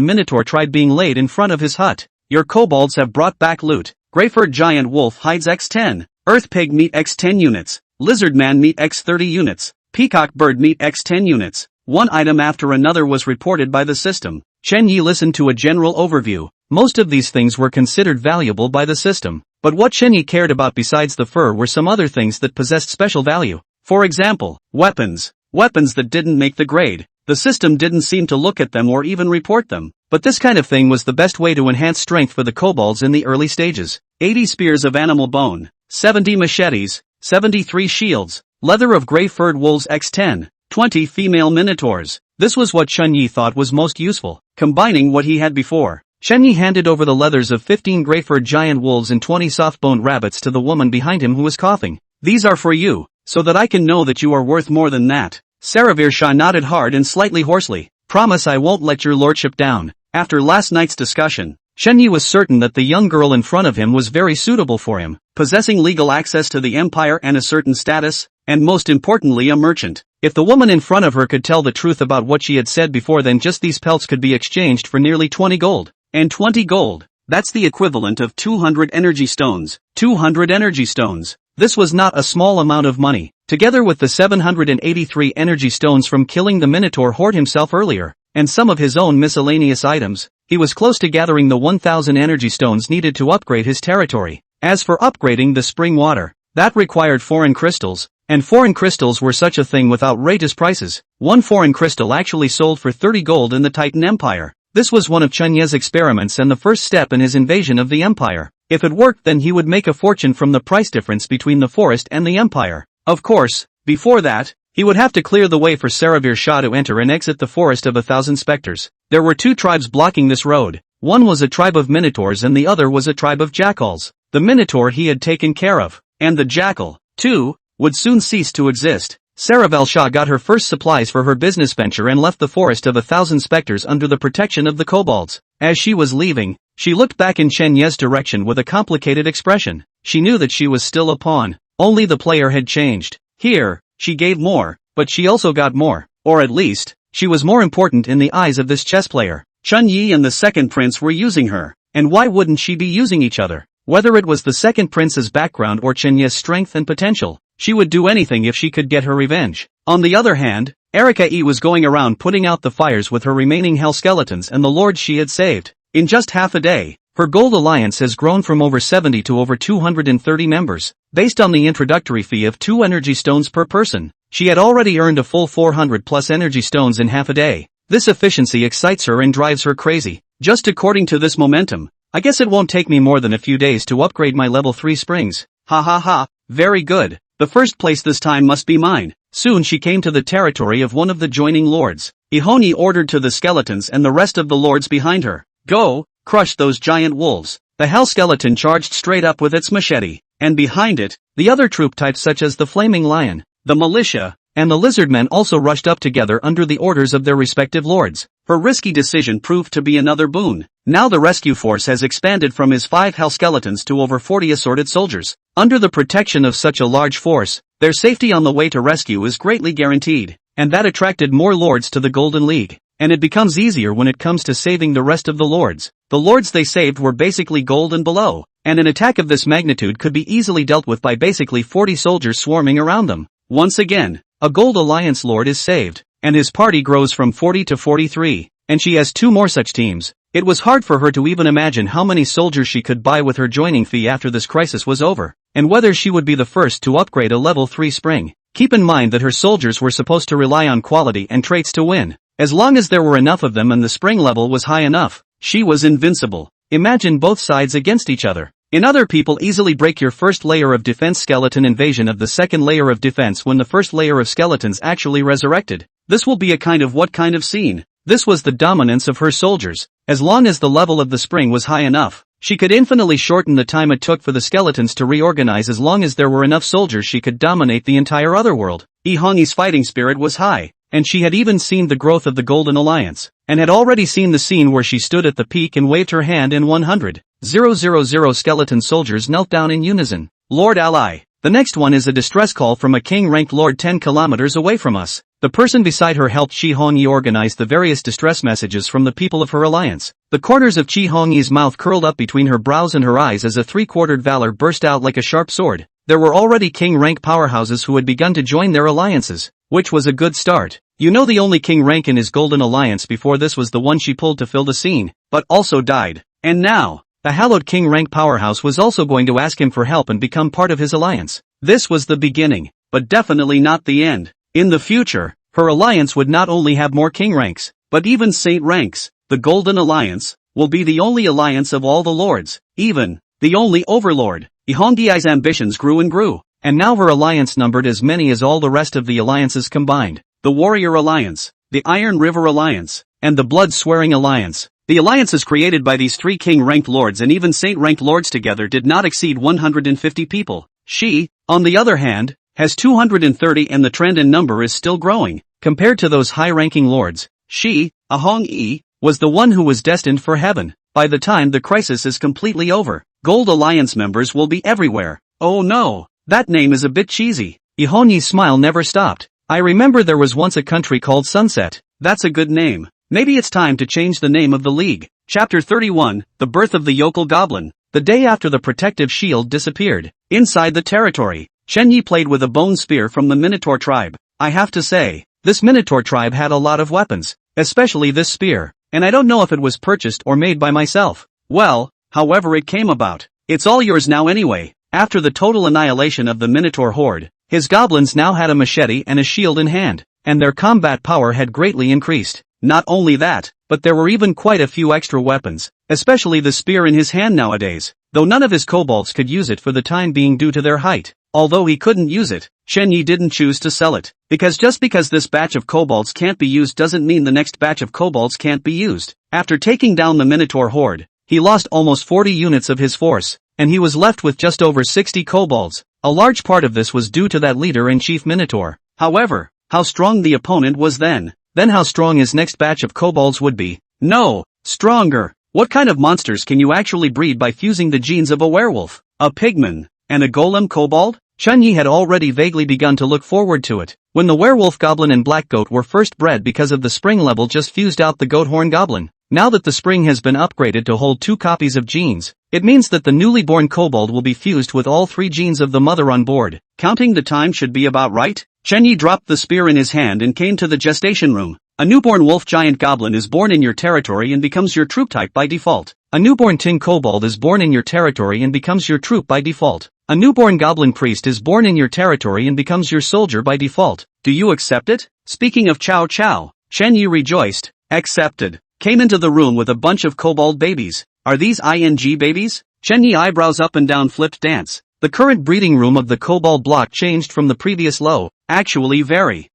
the Minotaur tried being laid in front of his hut. Your kobolds have brought back loot. Greyfur Giant Wolf hides x10. Earth Pig meat x10 units. Lizard Man meat x30 units. Peacock Bird meat x10 units. One item after another was reported by the system. Chen Yi listened to a general overview. Most of these things were considered valuable by the system. But what Chen Yi cared about besides the fur were some other things that possessed special value. For example, weapons. Weapons that didn't make the grade. The system didn't seem to look at them or even report them. But this kind of thing was the best way to enhance strength for the kobolds in the early stages. 80 spears of animal bone. 70 machetes. 73 shields. Leather of gray-furred wolves x10. 20 female minotaurs. This was what Chen Yi thought was most useful, combining what he had before. Chen Yi handed over the leathers of 15 gray-furred giant wolves and 20 soft-boned rabbits to the woman behind him who was coughing. These are for you, so that I can know that you are worth more than that. Saravir Shah nodded hard and slightly hoarsely. Promise I won't let your lordship down. After last night's discussion, Chen Yi was certain that the young girl in front of him was very suitable for him, possessing legal access to the empire and a certain status, and most importantly a merchant. If the woman in front of her could tell the truth about what she had said before, then just these pelts could be exchanged for nearly 20 gold. And 20 gold. That's the equivalent of 200 energy stones. 200 energy stones. This was not a small amount of money. Together with the 783 energy stones from killing the Minotaur horde himself earlier, and some of his own miscellaneous items, he was close to gathering the 1000 energy stones needed to upgrade his territory. As for upgrading the spring water, that required foreign crystals, and foreign crystals were such a thing with outrageous prices. One foreign crystal actually sold for 30 gold in the Titan Empire. This was one of Chen Ye's experiments and the first step in his invasion of the empire. If it worked, then he would make a fortune from the price difference between the forest and the empire. Of course, before that, he would have to clear the way for Saravir Shah to enter and exit the forest of 1,000 specters. There were two tribes blocking this road. One was a tribe of minotaurs and the other was a tribe of jackals. The minotaur he had taken care of, and the jackal, too, would soon cease to exist. Saravir Shah got her first supplies for her business venture and left the forest of 1,000 specters under the protection of the kobolds. As she was leaving, she looked back in Chen Ye's direction with a complicated expression. She knew that she was still a pawn. Only the player had changed. Here, she gave more, but she also got more. Or at least, she was more important in the eyes of this chess player. Chen Yi and the second prince were using her. And why wouldn't she be using each other? Whether it was the second prince's background or Chen Ye's strength and potential, she would do anything if she could get her revenge. On the other hand, Erika E was going around putting out the fires with her remaining hell skeletons and the lords she had saved. In just half a day, her gold alliance has grown from over 70 to over 230 members. Based on the introductory fee of 2 energy stones per person, she had already earned a full 400 plus energy stones in half a day. This efficiency excites her and drives her crazy. Just according to this momentum, I guess it won't take me more than a few days to upgrade my level 3 springs. Ha ha ha, very good. The first place this time must be mine. Soon she came to the territory of one of the joining lords. Ihoni ordered to the skeletons and the rest of the lords behind her, "Go, crush those giant wolves." The hell skeleton charged straight up with its machete, and behind it, the other troop types such as the flaming lion, the militia, and the lizard men also rushed up together under the orders of their respective lords. Her risky decision proved to be another boon. Now the rescue force has expanded from his 5 hell skeletons to over 40 assorted soldiers. Under the protection of such a large force, their safety on the way to rescue is greatly guaranteed, and that attracted more lords to the Golden League. And it becomes easier when it comes to saving the rest of the lords. The lords they saved were basically gold and below, and an attack of this magnitude could be easily dealt with by basically 40 soldiers swarming around them. Once again, a Gold Alliance lord is saved, and his party grows from 40 to 43, and she has 2 more such teams. It was hard for her to even imagine how many soldiers she could buy with her joining fee after this crisis was over, and whether she would be the first to upgrade a level 3 spring. Keep in mind that her soldiers were supposed to rely on quality and traits to win. As long as there were enough of them and the spring level was high enough, she was invincible. Imagine both sides against each other. In other people easily break your first layer of defense skeleton invasion of the second layer of defense when the first layer of skeletons actually resurrected. This will be a kind of what kind of scene? This was the dominance of her soldiers. As long as the level of the spring was high enough, she could infinitely shorten the time it took for the skeletons to reorganize. As long as there were enough soldiers, she could dominate the entire otherworld. Ihongi's fighting spirit was high, and she had even seen the growth of the Golden Alliance, and had already seen the scene where she stood at the peak and waved her hand in 100,000 skeleton soldiers knelt down in unison. Lord Ally. The next one is a distress call from a king-ranked lord 10 kilometers away from us. The person beside her helped Chi Hongyi organize the various distress messages from the people of her alliance. The corners of Chi Hongyi's mouth curled up between her brows and her eyes as a 3/4 valor burst out like a sharp sword. There were already king-rank powerhouses who had begun to join their alliances, which was a good start. You know, the only king rank in his Golden Alliance before this was the one she pulled to fill the scene, but also died. And now, the hallowed king rank powerhouse was also going to ask him for help and become part of his alliance. This was the beginning, but definitely not the end. In the future, her alliance would not only have more king ranks, but even saint ranks. The Golden Alliance will be the only alliance of all the lords, even the only overlord. Ihongi's ambitions grew and grew, and now her alliance numbered as many as all the rest of the alliances combined. The Warrior Alliance, the Iron River Alliance, and the Blood-Swearing Alliance. The alliances created by these 3 king-ranked lords and even saint-ranked lords together did not exceed 150 people. She, on the other hand, has 230, and the trend in number is still growing. Compared to those high-ranking lords, she, Ihongi, was the one who was destined for heaven. By the time the crisis is completely over, Gold Alliance members will be everywhere. Oh no, that name is a bit cheesy. Ihongi's smile never stopped. I remember there was once a country called Sunset. That's a good name. Maybe it's time to change the name of the league. Chapter 31, The Birth of the Yokel Goblin. The day after the protective shield disappeared, inside the territory, Chenyi played with a bone spear from the Minotaur tribe. I have to say, this Minotaur tribe had a lot of weapons, especially this spear, and I don't know if it was purchased or made by myself. Well, however it came about, it's all yours now anyway. After the total annihilation of the Minotaur horde, his goblins now had a machete and a shield in hand, and their combat power had greatly increased. Not only that, but there were even quite a few extra weapons, especially the spear in his hand nowadays, though none of his kobolds could use it for the time being due to their height. Although he couldn't use it, Chenyi didn't choose to sell it, because just because this batch of kobolds can't be used doesn't mean the next batch of kobolds can't be used. After taking down the Minotaur horde, he lost almost 40 units of his force, and he was left with just over 60 kobolds. A large part of this was due to that leader-in-chief Minotaur. However, how strong the opponent was then how strong his next batch of kobolds would be. No, stronger. What kind of monsters can you actually breed by fusing the genes of a werewolf, a pigman, and a golem kobold? Chenyi had already vaguely begun to look forward to it. When the werewolf goblin and black goat were first bred because of the spring level just fused out the goat horn goblin. Now that the spring has been upgraded to hold 2 copies of genes, it means that the newly born kobold will be fused with all 3 genes of the mother on board. Counting the time should be about right. Chenyi dropped the spear in his hand and came to the gestation room. A newborn wolf giant goblin is born in your territory and becomes your troop type by default. A newborn tin kobold is born in your territory and becomes your troop by default. A newborn goblin priest is born in your territory and becomes your soldier by default. Do you accept it? Speaking of Chow Chow, Chenyi rejoiced. Accepted. Came into the room with a bunch of kobold babies. Are these ING babies? Chenyi eyebrows up and down flipped dance. The current breeding room of the kobold block changed from the previous low. Actually very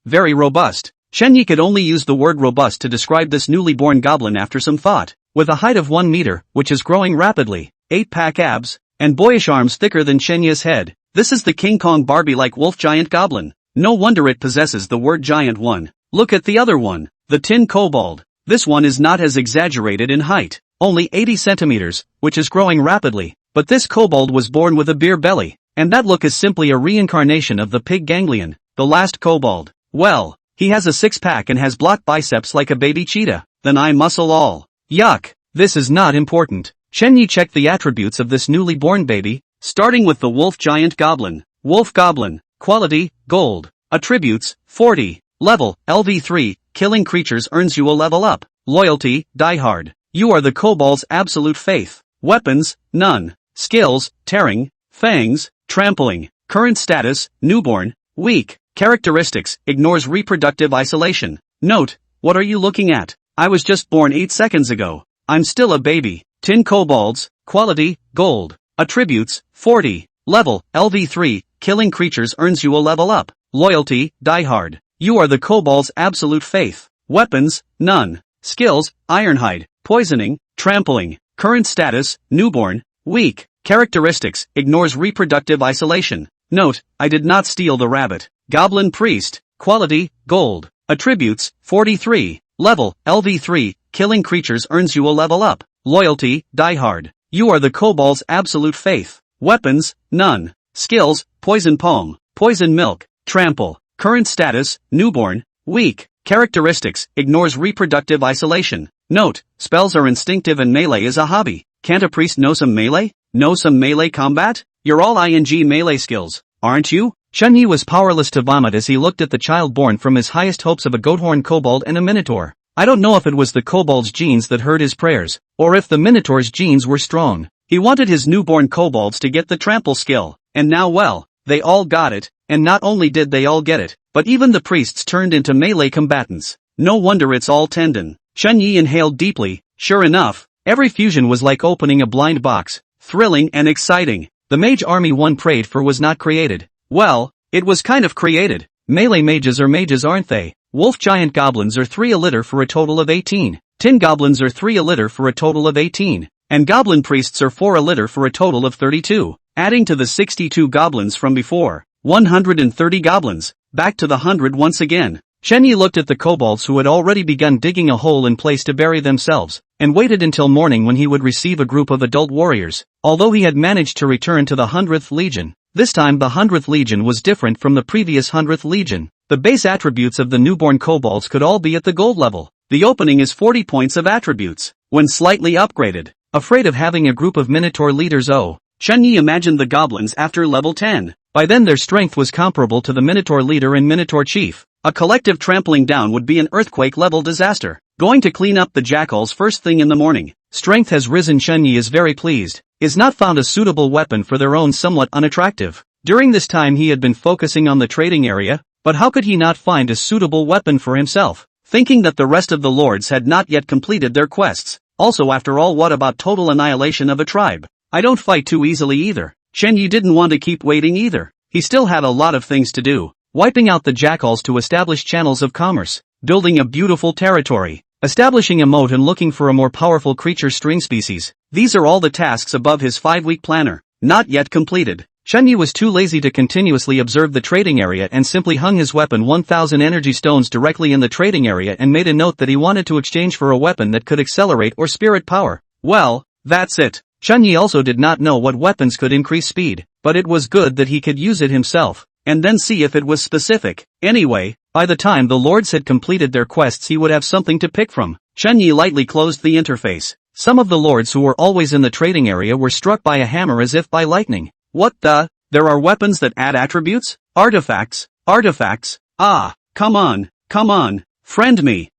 robust. Chenyi could only use the word robust to describe this newly born goblin after some thought. With a height of 1 meter, which is growing rapidly, 8-pack abs, and boyish arms thicker than Chenyi's head, this is the King Kong Barbie-like wolf giant goblin. No wonder it possesses the word giant one. Look at the other one. The tin kobold. This one is not as exaggerated in height, only 80 centimeters, which is growing rapidly, but this kobold was born with a beer belly, and that look is simply a reincarnation of the pig ganglion, the last kobold. Well, he has a six-pack and has block biceps like a baby cheetah, then I muscle all. Yuck, this is not important. Chen-Yi checked the attributes of this newly born baby, starting with the wolf giant goblin. Wolf goblin, quality, gold, attributes, 40, level, LV3, killing creatures earns you a level up, loyalty, diehard, you are the kobold's absolute faith, weapons, none, skills, tearing, fangs, trampling, current status, newborn, weak, characteristics, ignores reproductive isolation. Note, what are you looking at? I was just born 8 seconds ago. I'm still a baby. Tin kobolds, quality, gold, attributes, 40, level, LV3, killing creatures earns you a level up, loyalty, diehard, you are the kobold's absolute faith, weapons, none, skills, ironhide, poisoning, trampling, current status, newborn, weak, characteristics, ignores reproductive isolation. Note, I did not steal the rabbit. Goblin priest, quality, gold, attributes, 43, level, LV3, killing creatures earns you a level up, loyalty, diehard, you are the kobold's absolute faith, weapons, none, skills, poison palm, poison milk, trample, current status, newborn, weak, characteristics, ignores reproductive isolation. Note, spells are instinctive and melee is a hobby. Can't a priest know some melee? Know some melee combat? You're all ing melee skills, aren't you? Chen-Yi was powerless to vomit as he looked at the child born from his highest hopes of a goathorn kobold and a minotaur. I don't know if it was the kobold's genes that heard his prayers, or if the minotaur's genes were strong. He wanted his newborn kobolds to get the trample skill, and now well, they all got it, and not only did they all get it, but even the priests turned into melee combatants. No wonder it's all tendon. Chen-Yi inhaled deeply. Sure enough, every fusion was like opening a blind box, thrilling and exciting. The mage army one prayed for was not created. Well, it was kind of created. Melee mages are mages, aren't they? Wolf giant goblins are 3 a litter for a total of 18. Tin goblins are 3 a litter for a total of 18. And goblin priests are 4 a litter for a total of 32. Adding to the 62 goblins from before. 130 goblins. Back to the 100 once again. Chen-Yi looked at the kobolds who had already begun digging a hole in place to bury themselves, and waited until morning when he would receive a group of adult warriors. Although he had managed to return to the 100th Legion, this time the 100th Legion was different from the previous 100th Legion. The base attributes of the newborn kobolds could all be at the gold level. The opening is 40 points of attributes, when slightly upgraded. Afraid of having a group of minotaur leaders? Oh, Chen-Yi imagined the goblins after level 10. By then their strength was comparable to the minotaur leader and minotaur chief. A collective trampling down would be an earthquake-level disaster. Going to clean up the jackals first thing in the morning. Strength has risen. Chen-Yi is very pleased. Is not found a suitable weapon for their own somewhat unattractive. During this time he had been focusing on the trading area, but how could he not find a suitable weapon for himself? Thinking that the rest of the lords had not yet completed their quests. Also, after all, what about total annihilation of a tribe? I don't fight too easily either. Chen-Yi didn't want to keep waiting either. He still had a lot of things to do. Wiping out the jackals to establish channels of commerce, building a beautiful territory, establishing a moat and looking for a more powerful creature string species. These are all the tasks above his 5-week planner, not yet completed. Chen-Yi was too lazy to continuously observe the trading area and simply hung his weapon 1000 energy stones directly in the trading area and made a note that he wanted to exchange for a weapon that could accelerate or spirit power. Well, that's it. Chen-Yi also did not know what weapons could increase speed, but it was good that he could use it himself, and then see if it was specific. Anyway, by the time the lords had completed their quests he would have something to pick from. Chen-Yi lightly closed the interface. Some of the lords who were always in the trading area were struck by a hammer as if by lightning. What the? There are weapons that add attributes? Artifacts? Ah, come on, friend me.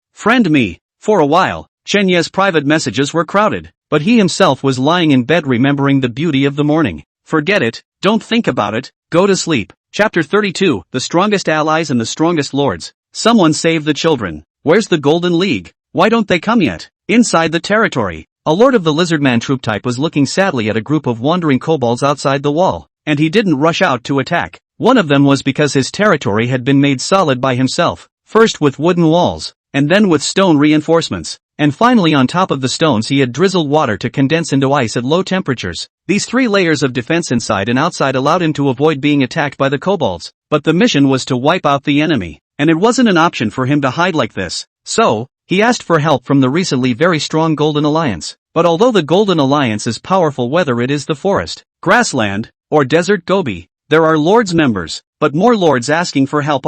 For a while, Chen-Yi's private messages were crowded, but he himself was lying in bed remembering the beauty of the morning. Forget it, don't think about it, go to sleep. Chapter 32, The Strongest Allies and the Strongest Lords. Someone save the children. Where's the Golden League? Why don't they come yet? Inside the territory, a lord of the lizardman troop type was looking sadly at a group of wandering kobolds outside the wall, and he didn't rush out to attack. One of them was because his territory had been made solid by himself, first with wooden walls, and then with stone reinforcements, and finally on top of the stones he had drizzled water to condense into ice at low temperatures. These 3 layers of defense inside and outside allowed him to avoid being attacked by the kobolds, but the mission was to wipe out the enemy, and it wasn't an option for him to hide like this. So, he asked for help from the recently very strong Golden Alliance. But although the Golden Alliance is powerful whether it is the forest, grassland, or desert Gobi, there are lords members, but more lords asking for help.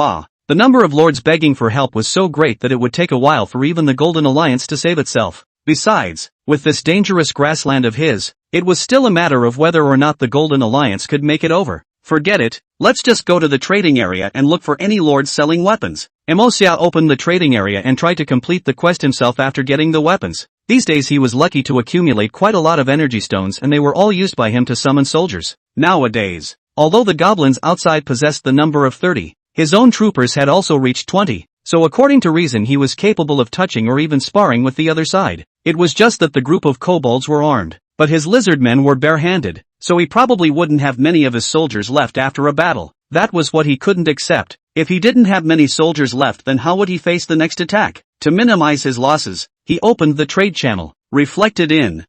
The number of lords begging for help was so great that it would take a while for even the Golden Alliance to save itself. Besides, with this dangerous grassland of his, it was still a matter of whether or not the Golden Alliance could make it over. Forget it, let's just go to the trading area and look for any lords selling weapons. Emosia opened the trading area and tried to complete the quest himself after getting the weapons. These days he was lucky to accumulate quite a lot of energy stones and they were all used by him to summon soldiers. Nowadays, although the goblins outside possessed the number of 30, his own troopers had also reached 20, so according to reason he was capable of touching or even sparring with the other side. It was just that the group of kobolds were armed, but his lizard men were bare-handed, so he probably wouldn't have many of his soldiers left after a battle. That was what he couldn't accept. If he didn't have many soldiers left, then how would he face the next attack? To minimize his losses, he opened the trade channel, reflected in,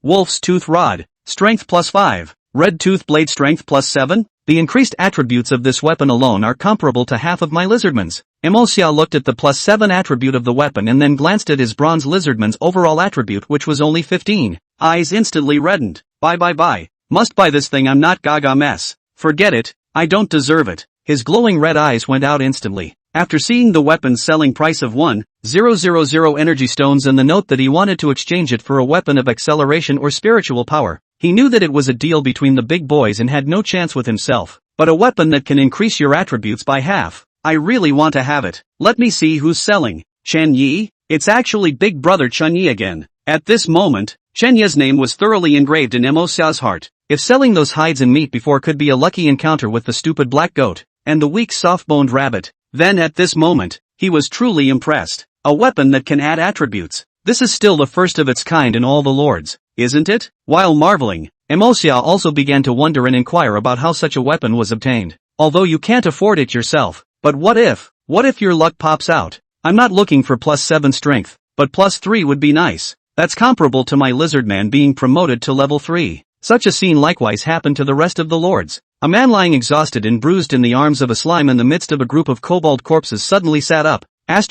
Wolf's Tooth Rod, Strength +5, Red Tooth Blade Strength +7? The increased attributes of this weapon alone are comparable to half of my lizardman's. Emosia looked at the +7 attribute of the weapon and then glanced at his bronze lizardman's overall attribute which was only 15. Eyes instantly reddened. Bye. Must buy this thing, I'm not gaga mess. Forget it, I don't deserve it. His glowing red eyes went out instantly. After seeing the weapon's selling price of 1,000 energy stones and the note that he wanted to exchange it for a weapon of acceleration or spiritual power, he knew that it was a deal between the big boys and had no chance with himself. But a weapon that can increase your attributes by half. I really want to have it. Let me see who's selling. Chen Yi? It's actually Big Brother Chen Yi again. At this moment, Chen Yi's name was thoroughly engraved in Emosia's heart. If selling those hides and meat before could be a lucky encounter with the stupid black goat and the weak soft-boned rabbit, then at this moment, he was truly impressed. A weapon that can add attributes. This is still the first of its kind in all the lords, isn't it? While marveling, Emosia also began to wonder and inquire about how such a weapon was obtained. Although you can't afford it yourself, but what if your luck pops out? I'm not looking for +7 strength, but +3 would be nice. That's comparable to my lizardman being promoted to level 3. Such a scene likewise happened to the rest of the lords. A man lying exhausted and bruised in the arms of a slime in the midst of a group of kobold corpses suddenly sat up. This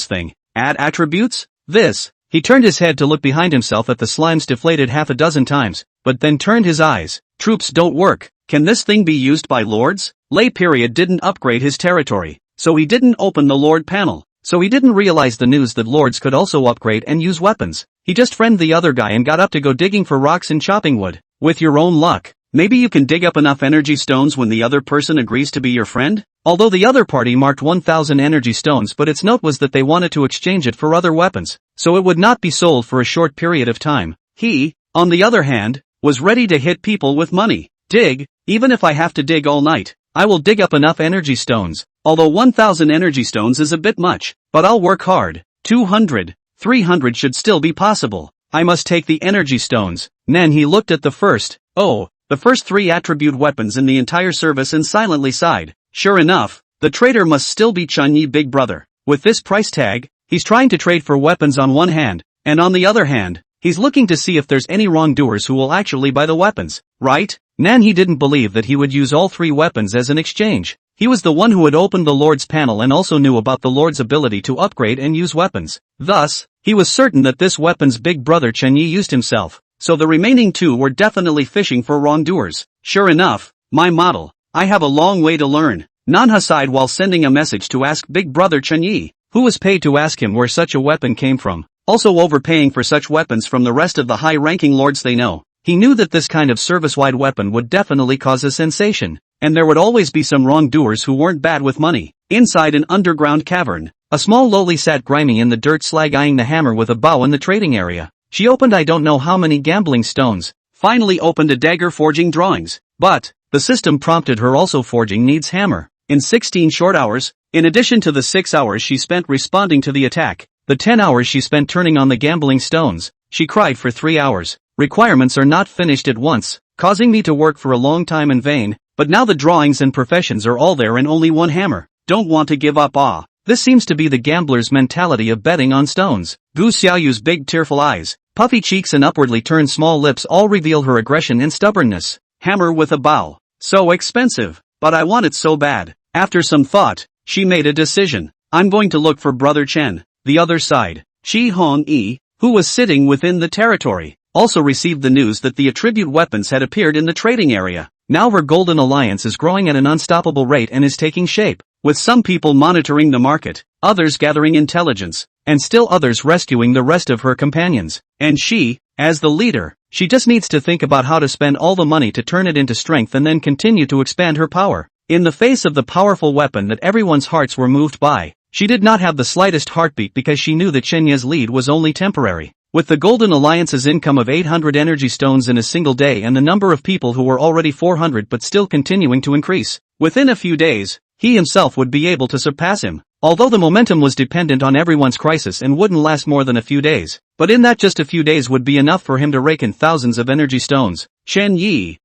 thing. Add attributes? This. He turned his head to look behind himself at the slimes deflated half a dozen times, but then turned his eyes. Troops don't work. Can this thing be used by lords? Lay period didn't upgrade his territory, so he didn't open the lord panel. So he didn't realize the news that lords could also upgrade and use weapons. He just friended the other guy and got up to go digging for rocks and chopping wood. With your own luck, maybe you can dig up enough energy stones when the other person agrees to be your friend? Although the other party marked 1,000 energy stones, but its note was that they wanted to exchange it for other weapons, so it would not be sold for a short period of time. He, on the other hand, was ready to hit people with money. Dig, even if I have to dig all night. I will dig up enough energy stones, although 1,000 energy stones is a bit much, but I'll work hard. 200, 300 should still be possible. I must take the energy stones. Then he looked at the first 3 attribute weapons in the entire service and silently sighed. Sure enough, the trader must still be Chen Yi Big Brother. With this price tag, he's trying to trade for weapons on one hand, and on the other hand, he's looking to see if there's any wrongdoers who will actually buy the weapons, right? Nan he didn't believe that he would use all 3 weapons as an exchange. He was the one who had opened the Lord's panel and also knew about the Lord's ability to upgrade and use weapons. Thus, he was certain that this weapon's big brother Chen Yi used himself, so the remaining 2 were definitely fishing for wrongdoers. Sure enough, my model, I have a long way to learn. Nanha sighed while sending a message to ask big brother Chen Yi, who was paid to ask him where such a weapon came from, also overpaying for such weapons from the rest of the high-ranking lords they know. He knew that this kind of service-wide weapon would definitely cause a sensation, and there would always be some wrongdoers who weren't bad with money. Inside an underground cavern, a small lowly sat grimy in the dirt slag eyeing the hammer with a bow in the trading area. She opened I don't know how many gambling stones, finally opened a dagger forging drawings, but the system prompted her also forging needs hammer. In 16 short hours, in addition to the 6 hours she spent responding to the attack, the 10 hours she spent turning on the gambling stones, she cried for 3 hours. Requirements are not finished at once, causing me to work for a long time in vain, but now the drawings and professions are all there and only one hammer. Don't want to give up. This seems to be the gambler's mentality of betting on stones. Gu Xiaoyu's big tearful eyes, puffy cheeks and upwardly turned small lips all reveal her aggression and stubbornness. Hammer with a bow. So expensive. but I want it so bad. After some thought, she made a decision. I'm going to look for Brother Chen. The other side, Chi Hong-yi, who was sitting within the territory, also received the news that the attribute weapons had appeared in the trading area. Now her Golden Alliance is growing at an unstoppable rate and is taking shape, with some people monitoring the market, others gathering intelligence, and still others rescuing the rest of her companions. And she, as the leader, she just needs to think about how to spend all the money to turn it into strength and then continue to expand her power. In the face of the powerful weapon that everyone's hearts were moved by, she did not have the slightest heartbeat because she knew that Chenya's lead was only temporary. With the Golden Alliance's income of 800 energy stones in a single day and the number of people who were already 400 but still continuing to increase, within a few days, he himself would be able to surpass him. Although the momentum was dependent on everyone's crisis and wouldn't last more than a few days, but in that just a few days would be enough for him to rake in thousands of energy stones. Chen Yi,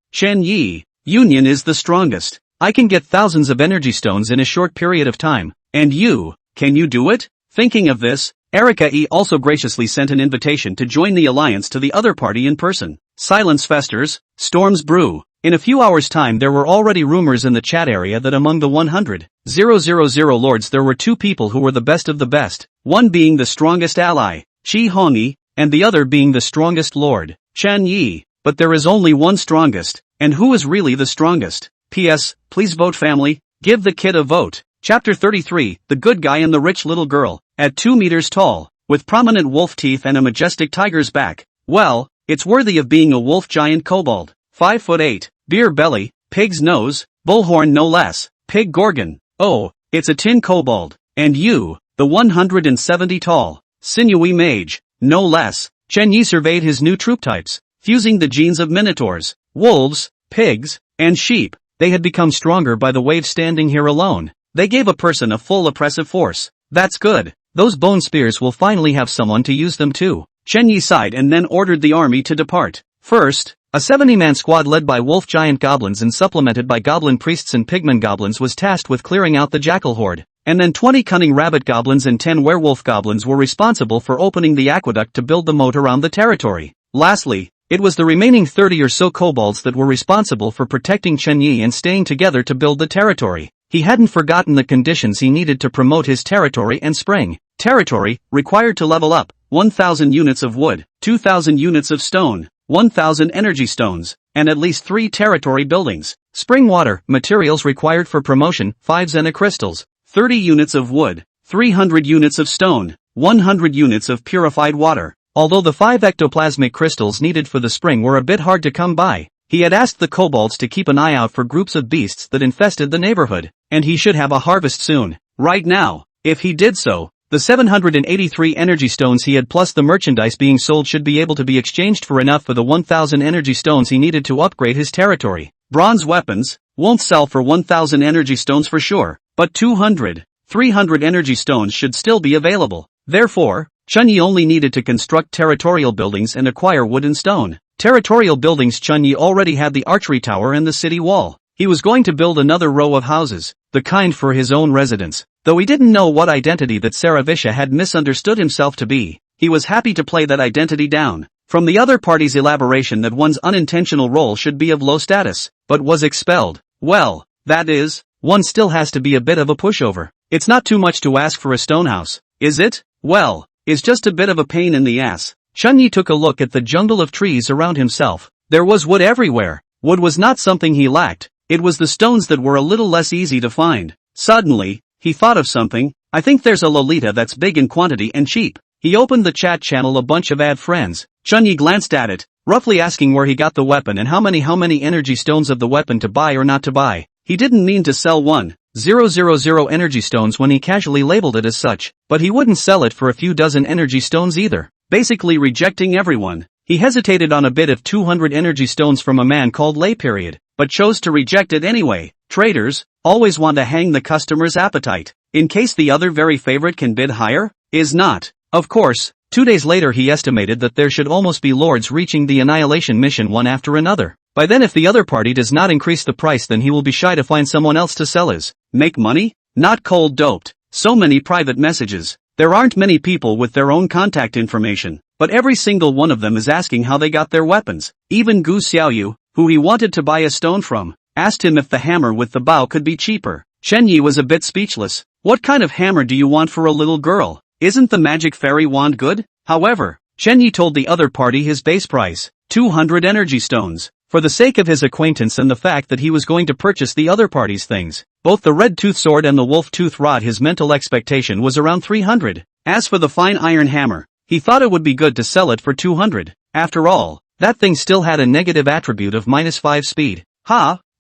Union is the strongest. I can get thousands of energy stones in a short period of time. And you, can you do it? Thinking of this, Erika E also graciously sent an invitation to join the alliance to the other party in person. Silence festers, storms brew. In a few hours' time there were already rumors in the chat area that among the 100,000 lords there were two people who were the best of the best, one being the strongest ally, Chi Hongyi, and the other being the strongest lord, Chen Yi. But there is only one strongest, and who is really the strongest? P.S. Please vote family, give the kid a vote. Chapter 33, The Good Guy and the Rich Little Girl. At 2 meters tall, with prominent wolf teeth and a majestic tiger's back. Well, it's worthy of being a wolf giant kobold. 5'8", beer belly, pig's nose, bullhorn no less, pig gorgon. Oh, it's a tin kobold. And you, the 170 tall, sinewy mage, no less. Chen Yi surveyed his new troop types, fusing the genes of minotaurs, wolves, pigs, and sheep. They had become stronger by the wave standing here alone. They gave a person a full oppressive force. That's good. Those bone spears will finally have someone to use them too. Chen Yi sighed and then ordered the army to depart. First, a 70-man squad led by wolf giant goblins and supplemented by goblin priests and pigman goblins was tasked with clearing out the jackal horde. And then 20 cunning rabbit goblins and 10 werewolf goblins were responsible for opening the aqueduct to build the moat around the territory. Lastly, it was the remaining 30 or so kobolds that were responsible for protecting Chen Yi and staying together to build the territory. He hadn't forgotten the conditions he needed to promote his territory and spring. Territory, required to level up, 1,000 units of wood, 2,000 units of stone, 1,000 energy stones, and at least 3 territory buildings. Spring water, materials required for promotion, 5 Zena crystals, 30 units of wood, 300 units of stone, 100 units of purified water. Although the 5 ectoplasmic crystals needed for the spring were a bit hard to come by, he had asked the kobolds to keep an eye out for groups of beasts that infested the neighborhood, and he should have a harvest soon. Right now, if he did so, the 783 energy stones he had plus the merchandise being sold should be able to be exchanged for enough for the 1,000 energy stones he needed to upgrade his territory. Bronze weapons won't sell for 1,000 energy stones for sure, but 200, 300 energy stones should still be available. Therefore, Chen Yi only needed to construct territorial buildings and acquire wood and stone. Territorial buildings. Chen Yi already had the archery tower and the city wall. He was going to build another row of houses, the kind for his own residence. Though he didn't know what identity that Saravisha had misunderstood himself to be, he was happy to play that identity down. From the other party's elaboration that one's unintentional role should be of low status, but was expelled. Well, that is, one still has to be a bit of a pushover. It's not too much to ask for a stone house, is it? Well, it's just a bit of a pain in the ass. Chen Yi took a look at the jungle of trees around himself. There was wood everywhere. Wood was not something he lacked. It was the stones that were a little less easy to find. Suddenly, he thought of something. I think there's a Lolita that's big in quantity and cheap. He opened the chat channel a bunch of add friends. Chen Yi glanced at it, roughly asking where he got the weapon and how many energy stones of the weapon to buy or not to buy. He didn't mean to sell 1,000 energy stones when he casually labeled it as such, but he wouldn't sell it for a few dozen energy stones either. Basically rejecting everyone. He hesitated on a bid of 200 energy stones from a man called Lay Period, but chose to reject it anyway. Traders always want to hang the customer's appetite, in case the other very favorite can bid higher, is not. Of course, 2 days later he estimated that there should almost be lords reaching the annihilation mission one after another. By then if the other party does not increase the price then he will be shy to find someone else to sell his. Make money? Not cold doped. So many private messages. There aren't many people with their own contact information, but every single one of them is asking how they got their weapons. Even Gu Xiaoyu, who he wanted to buy a stone from, asked him if the hammer with the bow could be cheaper. Chen Yi was a bit speechless. What kind of hammer do you want for a little girl? Isn't the magic fairy wand good? However, Chen Yi told the other party his base price, 200 energy stones. For the sake of his acquaintance and the fact that he was going to purchase the other party's things, both the red tooth sword and the wolf tooth rod, his mental expectation was around 300. As for the fine iron hammer, he thought it would be good to sell it for 200. After all, that thing still had a negative attribute of -5 speed.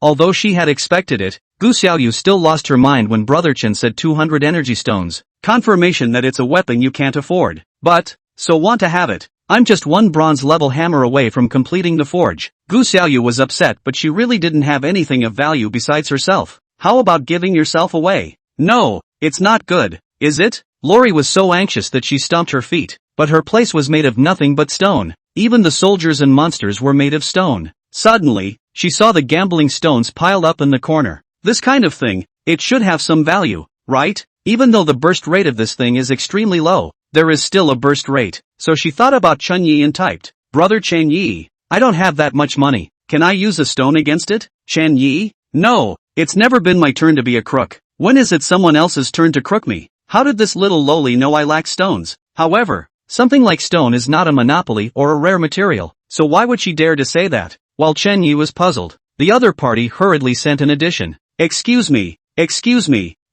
Although she had expected it, Gu Xiaoyu still lost her mind when Brother Chen said 200 energy stones, confirmation that it's a weapon you can't afford. But, so want to have it. I'm just one bronze level hammer away from completing the forge. Gu Xiaoyu was upset, but she really didn't have anything of value besides herself. How about giving yourself away? No, it's not good, is it? Lori was so anxious that she stomped her feet, but her place was made of nothing but stone. Even the soldiers and monsters were made of stone. Suddenly, she saw the gambling stones piled up in the corner. This kind of thing, it should have some value, right? Even though the burst rate of this thing is extremely low, there is still a burst rate. So she thought about Chen Yi and typed, Brother Chen Yi, I don't have that much money, can I use a stone against it? Chen Yi? No, it's never been my turn to be a crook. When is it someone else's turn to crook me? How did this little loli know I lack stones? However, something like stone is not a monopoly or a rare material, so why would she dare to say that? While Chen Yi was puzzled, the other party hurriedly sent an addition. Excuse me,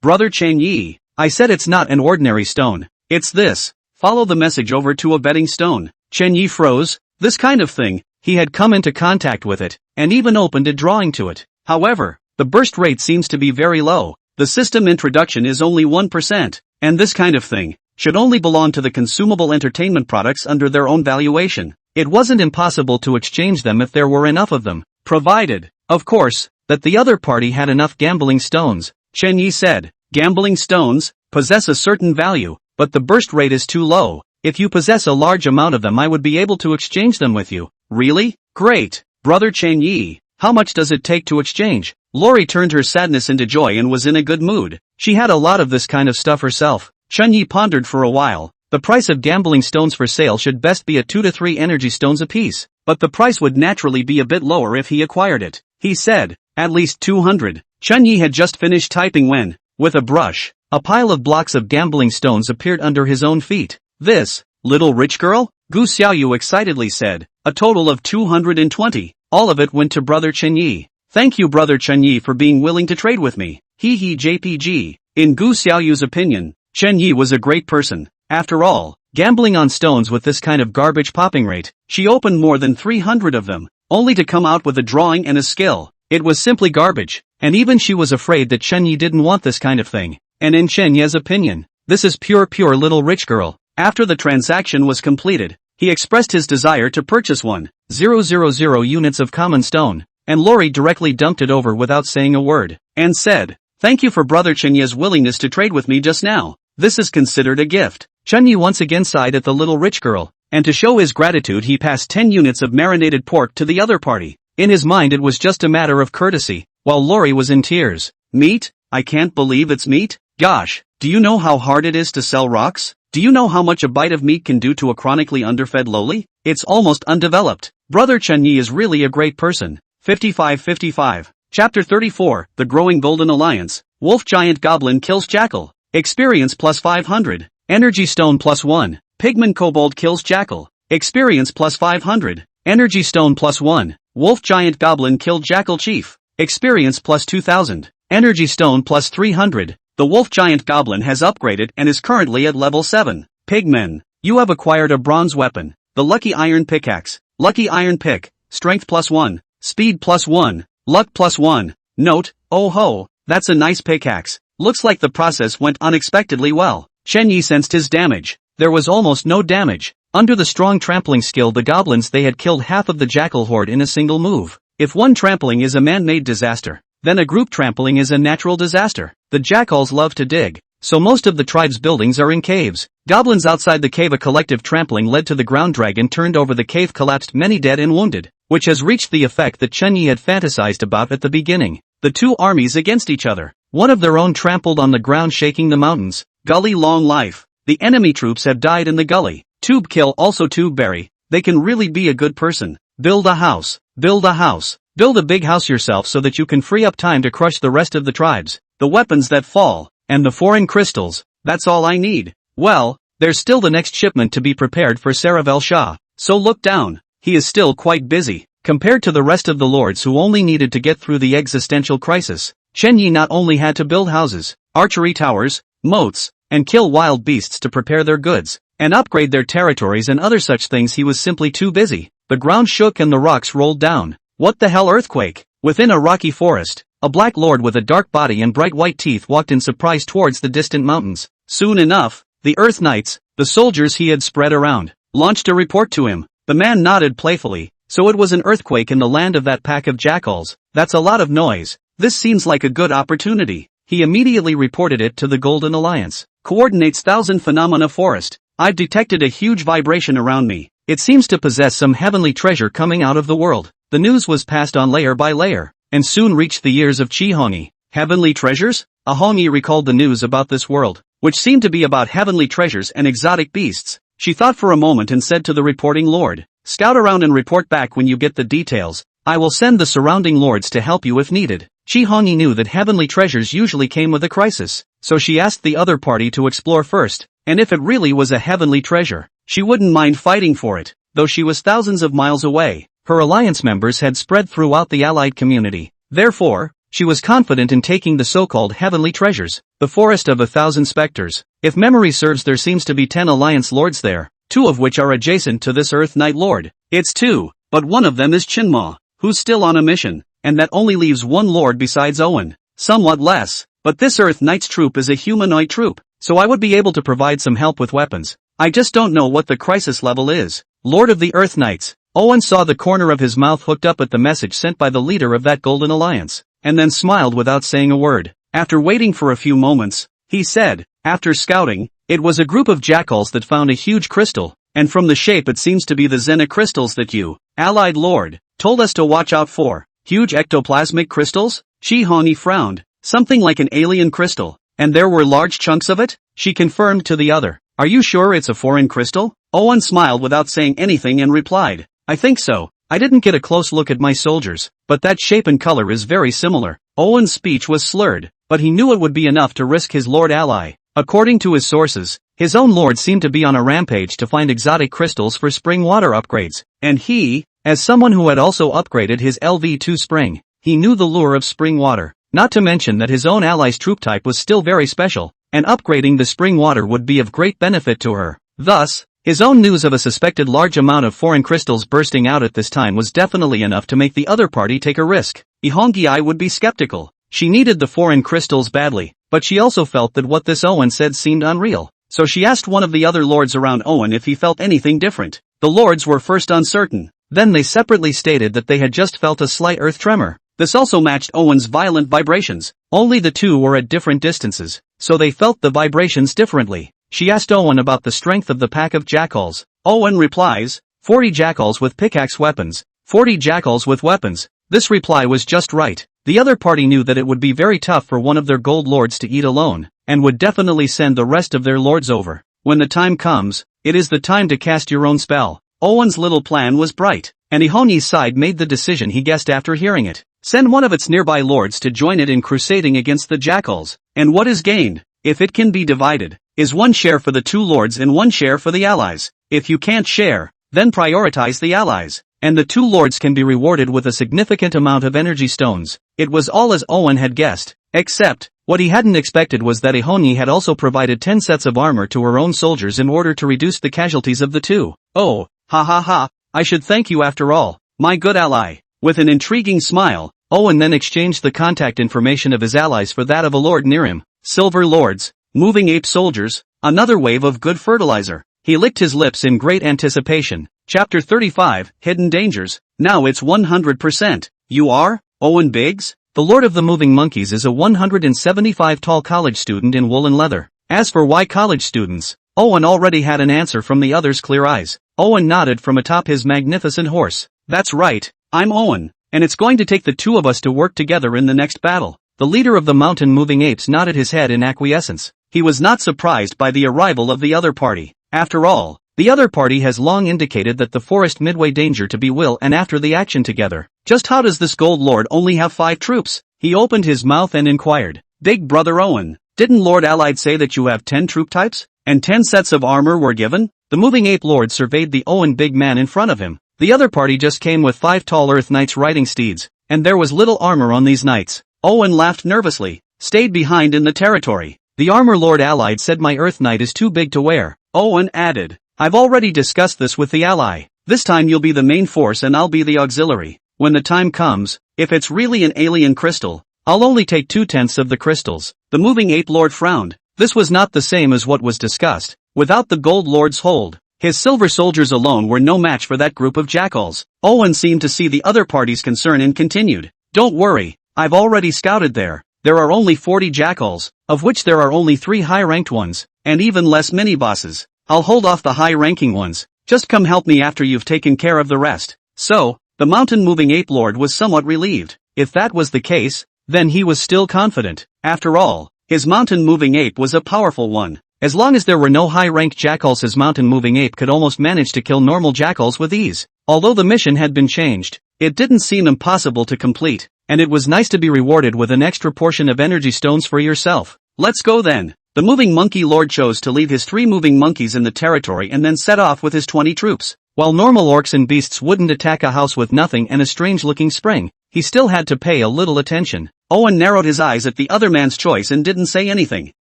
Brother Chen Yi, I said it's not an ordinary stone, it's this. Follow the message over to a betting stone. Chen Yi froze. This kind of thing, he had come into contact with it, and even opened a drawing to it. However, the burst rate seems to be very low. The system introduction is only 1%, and this kind of thing should only belong to the consumable entertainment products under their own valuation. It wasn't impossible to exchange them if there were enough of them, provided, of course, that the other party had enough gambling stones. Chen Yi said, gambling stones possess a certain value, but the burst rate is too low. If you possess a large amount of them, I would be able to exchange them with you. Really? Great. Brother Chen Yi, how much does it take to exchange? Lori turned her sadness into joy and was in a good mood. She had a lot of this kind of stuff herself. Chen Yi pondered for a while. The price of gambling stones for sale should best be at 2 to 3 energy stones apiece, but the price would naturally be a bit lower if he acquired it. He said, at least 200. Chen Yi had just finished typing when, with a brush, a pile of blocks of gambling stones appeared under his own feet. This, little rich girl? Gu Xiaoyu excitedly said, a total of 220. All of it went to Brother Chen Yi. Thank you, Brother Chen Yi, for being willing to trade with me. He JPG. In Gu Xiaoyu's opinion, Chen Yi was a great person. After all, gambling on stones with this kind of garbage popping rate, she opened more than 300 of them, only to come out with a drawing and a skill. It was simply garbage, and even she was afraid that Chen Yi didn't want this kind of thing. And in Chen Yi's opinion, this is pure little rich girl. After the transaction was completed, he expressed his desire to purchase 1,000 units of common stone, and Lori directly dumped it over without saying a word, and said, thank you for Brother Chen Yi's willingness to trade with me just now. This is considered a gift. Chen Yi once again sighed at the little rich girl, and to show his gratitude he passed 10 units of marinated pork to the other party. In his mind it was just a matter of courtesy, while Lori was in tears. Meat? I can't believe it's meat? Gosh, do you know how hard it is to sell rocks? Do you know how much a bite of meat can do to a chronically underfed loli? It's almost undeveloped. Brother Chen Yi is really a great person. 55. Chapter 34, The Growing Golden Alliance. Wolf Giant Goblin kills Jackal. Experience plus 500. Energy Stone plus 1. Pigman Kobold kills Jackal. Experience plus 500. Energy Stone plus 1. Wolf Giant Goblin killed Jackal Chief. Experience plus 2000. Energy Stone plus 300. The Wolf Giant Goblin has upgraded and is currently at level 7. Pigmen, you have acquired a bronze weapon. The Lucky Iron Pickaxe. Lucky Iron Pick. Strength plus 1. Speed plus 1. Luck plus 1. Note, oh ho, that's a nice pickaxe. Looks like the process went unexpectedly well. Chen Yi sensed his damage. There was almost no damage. Under the strong trampling skill, the goblins they had killed half of the jackal horde in a single move. If one trampling is a man-made disaster, then a group trampling is a natural disaster. The jackals love to dig, so most of the tribe's buildings are in caves. Goblins outside the cave. A collective trampling led to the ground dragon turned over. The cave collapsed, many dead and wounded, which has reached the effect that Chen Yi had fantasized about at the beginning. The two armies against each other. One of their own trampled on the ground, shaking the mountains. Gully long life. The enemy troops have died in the gully. Tube kill also Tube berry. They can really be a good person. Build a house. Build a house. Build a big house yourself so that you can free up time to crush the rest of the tribes, the weapons that fall, and the foreign crystals. That's all I need. Well, there's still the next shipment to be prepared for Saravel Shah. So look down. He is still quite busy. Compared to the rest of the lords who only needed to get through the existential crisis, Chen Yi not only had to build houses, archery towers, moats, and kill wild beasts to prepare their goods, and upgrade their territories and other such things. He was simply too busy. The ground shook and the rocks rolled down. What the hell, earthquake? Within a rocky forest, a black lord with a dark body and bright white teeth walked in surprise towards the distant mountains. Soon enough, the Earth Knights, the soldiers he had spread around, launched a report to him. The man nodded playfully. So it was an earthquake in the land of that pack of jackals. That's a lot of noise. This seems like a good opportunity. He immediately reported it to the Golden Alliance. Coordinates 1000 Phenomena Forest. I've detected a huge vibration around me. It seems to possess some heavenly treasure coming out of the world. The news was passed on layer by layer, and soon reached the ears of Chi Hongi. Heavenly treasures? Hongi recalled the news about this world, which seemed to be about heavenly treasures and exotic beasts. She thought for a moment and said to the reporting lord, "Scout around and report back when you get the details. I will send the surrounding lords to help you if needed." Chi Hongi knew that heavenly treasures usually came with a crisis, so she asked the other party to explore first, and if it really was a heavenly treasure, she wouldn't mind fighting for it, though she was thousands of miles away. Her alliance members had spread throughout the allied community. Therefore, she was confident in taking the so-called heavenly treasures, the Forest of 1,000 Specters. If memory serves, there seems to be 10 alliance lords there, 2 of which are adjacent to this Earth Knight Lord. It's 2, but one of them is Chinma, who's still on a mission, and that only leaves 1 lord besides Owen. Somewhat less, but this Earth Knight's troop is a humanoid troop, so I would be able to provide some help with weapons. I just don't know what the crisis level is. Lord of the Earth Knights. Owen saw the corner of his mouth hooked up at the message sent by the leader of that Golden Alliance, and then smiled without saying a word. After waiting for a few moments, he said, "After scouting, it was a group of jackals that found a huge crystal, and from the shape it seems to be the Zena crystals that you, allied lord, told us to watch out for." Huge ectoplasmic crystals? Chi Hongi frowned. Something like an alien crystal. And there were large chunks of it? She confirmed to the other. "Are you sure it's a foreign crystal?" Owen smiled without saying anything and replied, "I think so. I didn't get a close look at my soldiers, but that shape and color is very similar." Owen's speech was slurred, but he knew it would be enough to risk his lord ally. According to his sources, his own lord seemed to be on a rampage to find exotic crystals for spring water upgrades, and he, as someone who had also upgraded his LV2 spring, he knew the lure of spring water, not to mention that his own ally's troop type was still very special, and upgrading the spring water would be of great benefit to her. Thus, his own news of a suspected large amount of foreign crystals bursting out at this time was definitely enough to make the other party take a risk. Ihongi would be skeptical. She needed the foreign crystals badly, but she also felt that what this Owen said seemed unreal. So she asked one of the other lords around Owen if he felt anything different. The lords were first uncertain. Then they separately stated that they had just felt a slight earth tremor. This also matched Owen's violent vibrations. Only the two were at different distances, so they felt the vibrations differently. She asked Owen about the strength of the pack of jackals. Owen replies, 40 jackals with pickaxe weapons, 40 jackals with weapons. This reply was just right. The other party knew that it would be very tough for one of their gold lords to eat alone, and would definitely send the rest of their lords over. When the time comes, it is the time to cast your own spell. Owen's little plan was bright, and Ihongi's side made the decision he guessed after hearing it. Send one of its nearby lords to join it in crusading against the jackals. And what is gained, if it can be divided, is 1 share for the 2 lords and 1 share for the allies. If you can't share, then prioritize the allies, and the 2 lords can be rewarded with a significant amount of energy stones. It was all as Owen had guessed, except, what he hadn't expected was that Ihongi had also provided 10 sets of armor to her own soldiers in order to reduce the casualties of the 2. Oh, ha ha ha, I should thank you after all, my good ally. With an intriguing smile, Owen then exchanged the contact information of his allies for that of a lord near him. Silver lords, moving ape soldiers, another wave of good fertilizer. He licked his lips in great anticipation. Chapter 35, Hidden Dangers. Now it's 100%. You are? Owen Biggs? The Lord of the Moving Monkeys is a 175 tall college student in woolen leather. As for why college students, Owen already had an answer from the other's clear eyes. Owen nodded from atop his magnificent horse. That's right, I'm Owen, and it's going to take the 2 of us to work together in the next battle. The leader of the mountain moving apes nodded his head in acquiescence. He was not surprised by the arrival of the other party. After all, The other party has long indicated that the forest midway danger to be will and after the action together. Just how does this gold lord only have 5 troops? He opened his mouth and inquired. Big brother Owen, didn't Lord Allied say that you have 10 troop types? And 10 sets of armor were given? The moving ape lord surveyed the Owen big man in front of him. The other party just came with 5 tall earth knights riding steeds, and there was little armor on these knights. Owen laughed nervously. Stayed behind in the territory. The armor Lord Allied said my earth knight is too big to wear. Owen added. I've already discussed this with the ally. This time you'll be the main force and I'll be the auxiliary. When the time comes, if it's really an alien crystal, I'll only take 2/10 of the crystals. The moving ape lord frowned. This was not the same as what was discussed. Without the gold lord's hold, his silver soldiers alone were no match for that group of jackals. Owen seemed to see the other party's concern and continued. Don't worry, I've already scouted there. There are only 40 jackals, of which there are only 3 high-ranked ones, and even less mini-bosses. I'll hold off the high-ranking ones. Just come help me after you've taken care of the rest. So, the mountain-moving ape lord was somewhat relieved. If that was the case, then he was still confident. After all, his mountain-moving ape was a powerful one. As long as there were no high-ranked jackals, his mountain-moving ape could almost manage to kill normal jackals with ease. Although the mission had been changed, it didn't seem impossible to complete, and it was nice to be rewarded with an extra portion of energy stones for yourself. Let's go then. The moving monkey lord chose to leave his 3 moving monkeys in the territory and then set off with his 20 troops. While normal orcs and beasts wouldn't attack a house with nothing and a strange-looking spring, he still had to pay a little attention. Owen narrowed his eyes at the other man's choice and didn't say anything.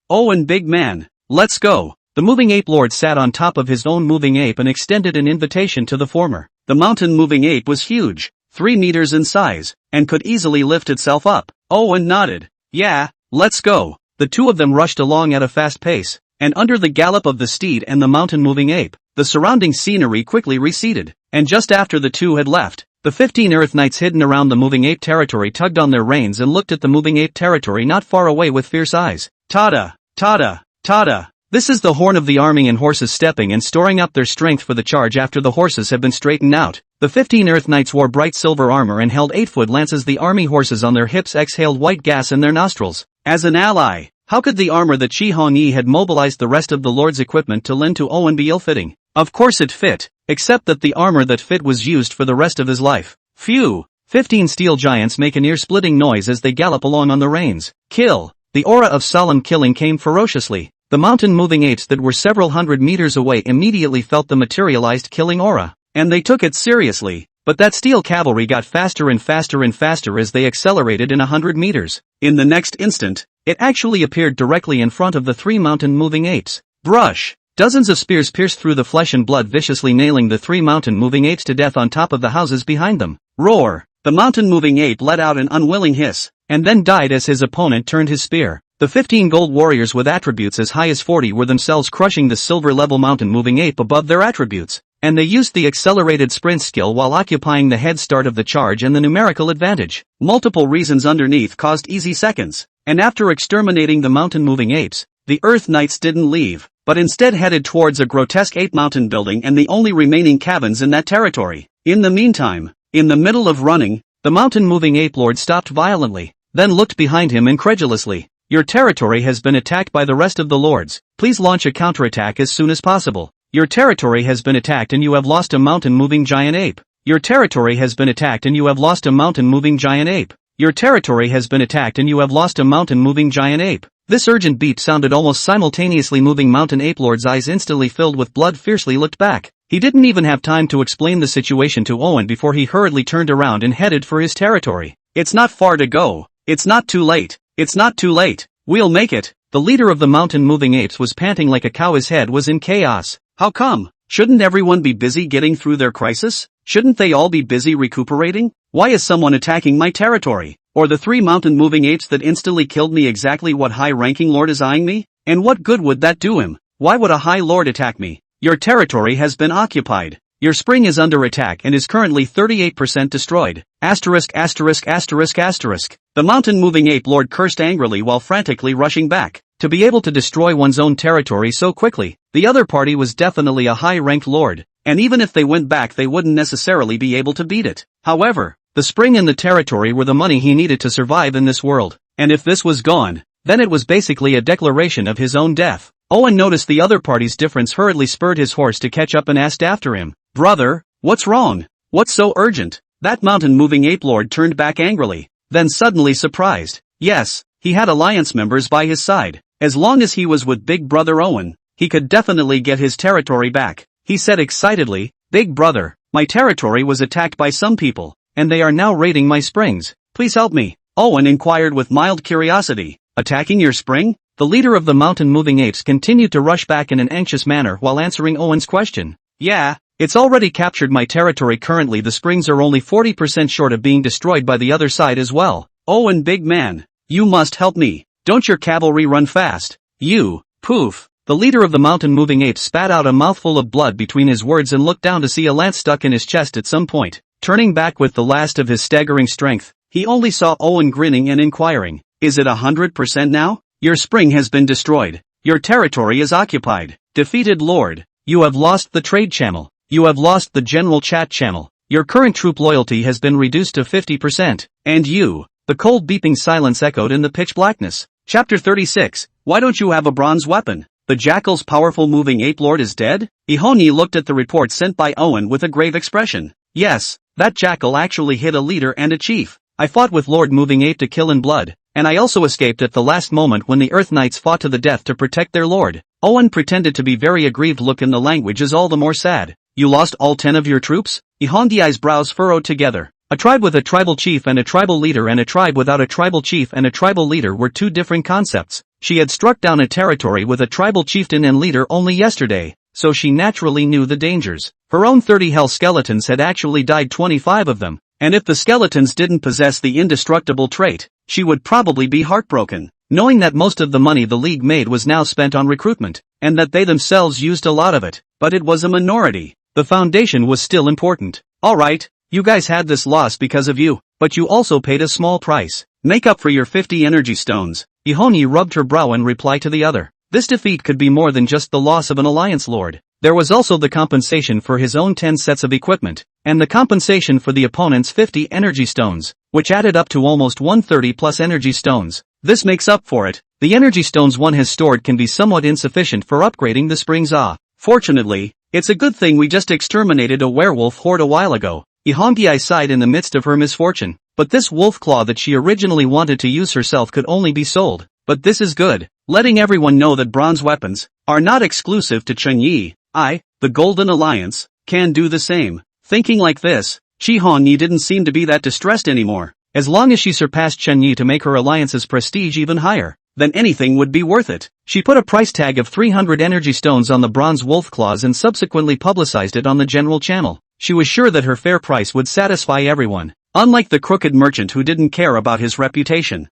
Owen, big man, let's go. The moving ape lord sat on top of his own moving ape and extended an invitation to the former. The mountain moving ape was huge, 3 meters in size, and could easily lift itself up. Owen nodded. Yeah, let's go. The two of them rushed along at a fast pace, and under the gallop of the steed and the mountain-moving ape, the surrounding scenery quickly receded, and just after the two had left, the 15 Earth Knights hidden around the moving ape territory tugged on their reins and looked at the moving ape territory not far away with fierce eyes. Tada! Tada! Tada! This is the horn of the army and horses stepping and storing up their strength for the charge after the horses have been straightened out. The 15 Earth Knights wore bright silver armor and held 8-foot lances. The army horses on their hips exhaled white gas in their nostrils. As an ally, how could the armor that Chi Hong Yi had mobilized the rest of the Lord's equipment to lend to Owen be ill-fitting? Of course it fit, except that the armor that fit was used for the rest of his life. Phew! 15 steel giants make an ear-splitting noise as they gallop along on the reins. Kill! The aura of solemn killing came ferociously. The mountain-moving apes that were several hundred meters away immediately felt the materialized killing aura, and they took it seriously. But that steel cavalry got faster and faster and faster as they accelerated in 100 meters. In the next instant, it actually appeared directly in front of the 3 mountain-moving apes. Brush! Dozens of spears pierced through the flesh and blood, viciously nailing the 3 mountain-moving apes to death on top of the houses behind them. Roar! The mountain-moving ape let out an unwilling hiss, and then died as his opponent turned his spear. The 15 gold warriors with attributes as high as 40 were themselves crushing the silver-level mountain-moving ape above their attributes, and they used the accelerated sprint skill while occupying the head start of the charge and the numerical advantage. Multiple reasons underneath caused easy seconds, and after exterminating the mountain-moving apes, the Earth Knights didn't leave, but instead headed towards a grotesque ape mountain building and the only remaining cabins in that territory. In the meantime, in the middle of running, the mountain-moving ape lord stopped violently, then looked behind him incredulously. Your territory has been attacked by the rest of the lords. Please launch a counterattack as soon as possible. Your territory has been attacked and you have lost a mountain-moving giant ape. Your territory has been attacked and you have lost a mountain-moving giant ape. Your territory has been attacked and you have lost a mountain-moving giant ape. This urgent beep sounded almost simultaneously. Moving mountain ape lord's eyes instantly filled with blood, fiercely looked back. He didn't even have time to explain the situation to Owen before he hurriedly turned around and headed for his territory. It's not far to go. It's not too late. It's not too late. We'll make it. The leader of the mountain-moving apes was panting like a cow. His head was in chaos. How come? Shouldn't everyone be busy getting through their crisis? Shouldn't they all be busy recuperating? Why is someone attacking my territory? Or the 3 mountain-moving apes that instantly killed me exactly what high-ranking lord is eyeing me? And what good would that do him? Why would a high lord attack me? Your territory has been occupied. Your spring is under attack and is currently 38% destroyed. Asterisk asterisk asterisk asterisk. The mountain-moving ape lord cursed angrily while frantically rushing back. To be able to destroy one's own territory so quickly, the other party was definitely a high-ranked lord, and even if they went back they wouldn't necessarily be able to beat it. However, the spring and the territory were the money he needed to survive in this world, and if this was gone, then it was basically a declaration of his own death. Owen noticed the other party's difference, hurriedly spurred his horse to catch up and asked after him, "Brother, what's wrong? What's so urgent?" That mountain-moving ape lord turned back angrily, then suddenly surprised. Yes, he had alliance members by his side. As long as he was with Big Brother Owen, he could definitely get his territory back. He said excitedly, "Big Brother, my territory was attacked by some people, and they are now raiding my springs. Please help me." Owen inquired with mild curiosity, "Attacking your spring?" The leader of the mountain-moving apes continued to rush back in an anxious manner while answering Owen's question. "Yeah, it's already captured my territory. Currently the springs are only 40% short of being destroyed by the other side as well. Owen, big man, you must help me. Don't your cavalry run fast. You." Poof. The leader of the mountain-moving apes spat out a mouthful of blood between his words and looked down to see a lance stuck in his chest at some point. Turning back with the last of his staggering strength, he only saw Owen grinning and inquiring, "Is it 100% now? Your spring has been destroyed. Your territory is occupied. Defeated Lord. You have lost the trade channel. You have lost the general chat channel. Your current troop loyalty has been reduced to 50%. And you." The cold beeping silence echoed in the pitch blackness. Chapter 36, Why don't you have a bronze weapon? The Jackal's powerful moving ape lord is dead? Ihoni looked at the report sent by Owen with a grave expression. "Yes, that jackal actually hit a leader and a chief. I fought with Lord Moving Ape to kill in blood, and I also escaped at the last moment when the Earth Knights fought to the death to protect their lord." Owen pretended to be very aggrieved. Look in the language is all the more sad. "You lost all 10 of your troops?" Ihondiai's brows furrowed together. A tribe with a tribal chief and a tribal leader and a tribe without a tribal chief and a tribal leader were two different concepts. She had struck down a territory with a tribal chieftain and leader only yesterday, so she naturally knew the dangers. Her own 30 hell skeletons had actually died, 25 of them, and if the skeletons didn't possess the indestructible trait, she would probably be heartbroken, knowing that most of the money the League made was now spent on recruitment, and that they themselves used a lot of it, but it was a minority. The foundation was still important. "Alright, you guys had this loss because of you, but you also paid a small price. Make up for your 50 energy stones." Ihoni rubbed her brow in reply to the other. This defeat could be more than just the loss of an alliance lord. There was also the compensation for his own 10 sets of equipment, and the compensation for the opponent's 50 energy stones, which added up to almost 130 plus energy stones. This makes up for it. The energy stones one has stored can be somewhat insufficient for upgrading the springs. Fortunately, it's a good thing we just exterminated a werewolf horde a while ago. Ihongi sighed in the midst of her misfortune. But this wolf claw that she originally wanted to use herself could only be sold. But this is good, letting everyone know that bronze weapons are not exclusive to Chunyi. The Golden Alliance, can do the same. Thinking like this, Chihonyi didn't seem to be that distressed anymore. As long as she surpassed Chunyi to make her alliance's prestige even higher, then anything would be worth it. She put a price tag of 300 energy stones on the bronze wolf claws and subsequently publicized it on the general channel. She was sure that her fair price would satisfy everyone. Unlike the crooked merchant who didn't care about his reputation.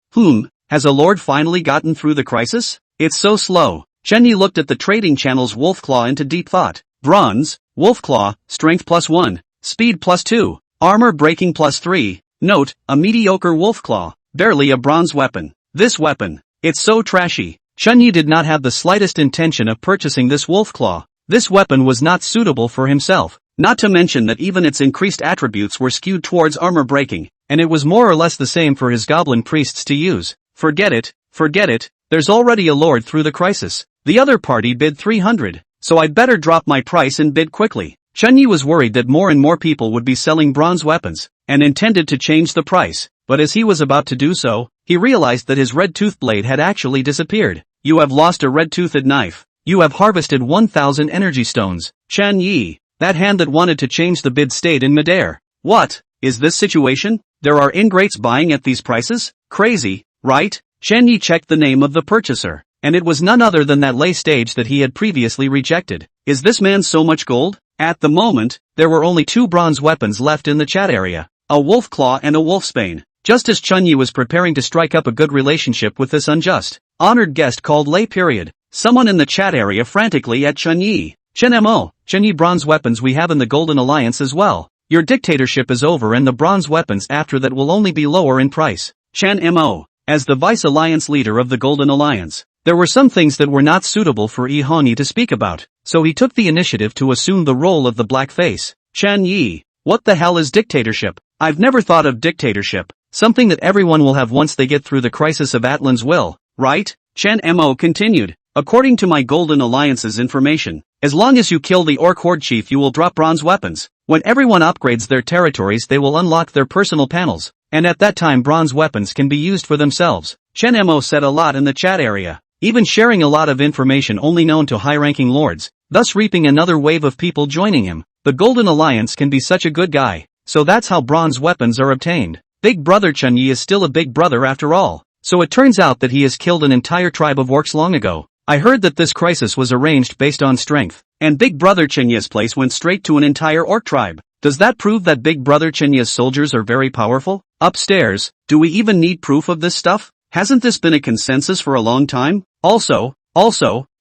Has a lord finally gotten through the crisis? It's so slow. Chenyi looked at the trading channel's wolf claw into deep thought. Bronze, wolf claw, strength +1, speed +2, armor breaking +3. Note, a mediocre wolf claw, barely a bronze weapon. This weapon, it's so trashy. Chenyi did not have the slightest intention of purchasing this wolf claw. This weapon was not suitable for himself. Not to mention that even its increased attributes were skewed towards armor breaking, and it was more or less the same for his goblin priests to use. Forget it, there's already a lord through the crisis. The other party bid 300, so I'd better drop my price and bid quickly. Chunyi was worried that more and more people would be selling bronze weapons, and intended to change the price, but as he was about to do so, he realized that his red tooth blade had actually disappeared. "You have lost a red-toothed knife. You have harvested 1,000 energy stones." Chunyi. That hand that wanted to change the bid stayed in midair. What is this situation? There are ingrates buying at these prices? Crazy, right? Chenyi checked the name of the purchaser, and it was none other than that lay stage that he had previously rejected. Is this man so much gold? At the moment, there were only 2 bronze weapons left in the chat area, a wolf claw and a wolfsbane. Just as Chunyi was preparing to strike up a good relationship with this unjust, honored guest called lay period, someone in the chat area frantically at Chunyi. Chenyi, bronze weapons we have in the Golden Alliance as well. Your dictatorship is over and the bronze weapons after that will only be lower in price. As the vice alliance leader of the Golden Alliance, there were some things that were not suitable for Ihoni to speak about, so he took the initiative to assume the role of the black face. Chenyi, what the hell is dictatorship? I've never thought of dictatorship, something that everyone will have once they get through the crisis of Atlan's will, right? Chen Mo continued. According to my Golden Alliance's information, as long as you kill the Orc Horde Chief you will drop bronze weapons. When everyone upgrades their territories they will unlock their personal panels, and at that time bronze weapons can be used for themselves. Chen Mo said a lot in the chat area, even sharing a lot of information only known to high-ranking lords, thus reaping another wave of people joining him. The Golden Alliance can be such a good guy, so that's how bronze weapons are obtained. Big Brother Chunyi is still a big brother after all, so it turns out that he has killed an entire tribe of orcs long ago. I heard that this crisis was arranged based on strength, and Big Brother Chenya's place went straight to an entire orc tribe. Does that prove that Big Brother Chenya's soldiers are very powerful? Upstairs, do we even need proof of this stuff? Hasn't this been a consensus for a long time? Also,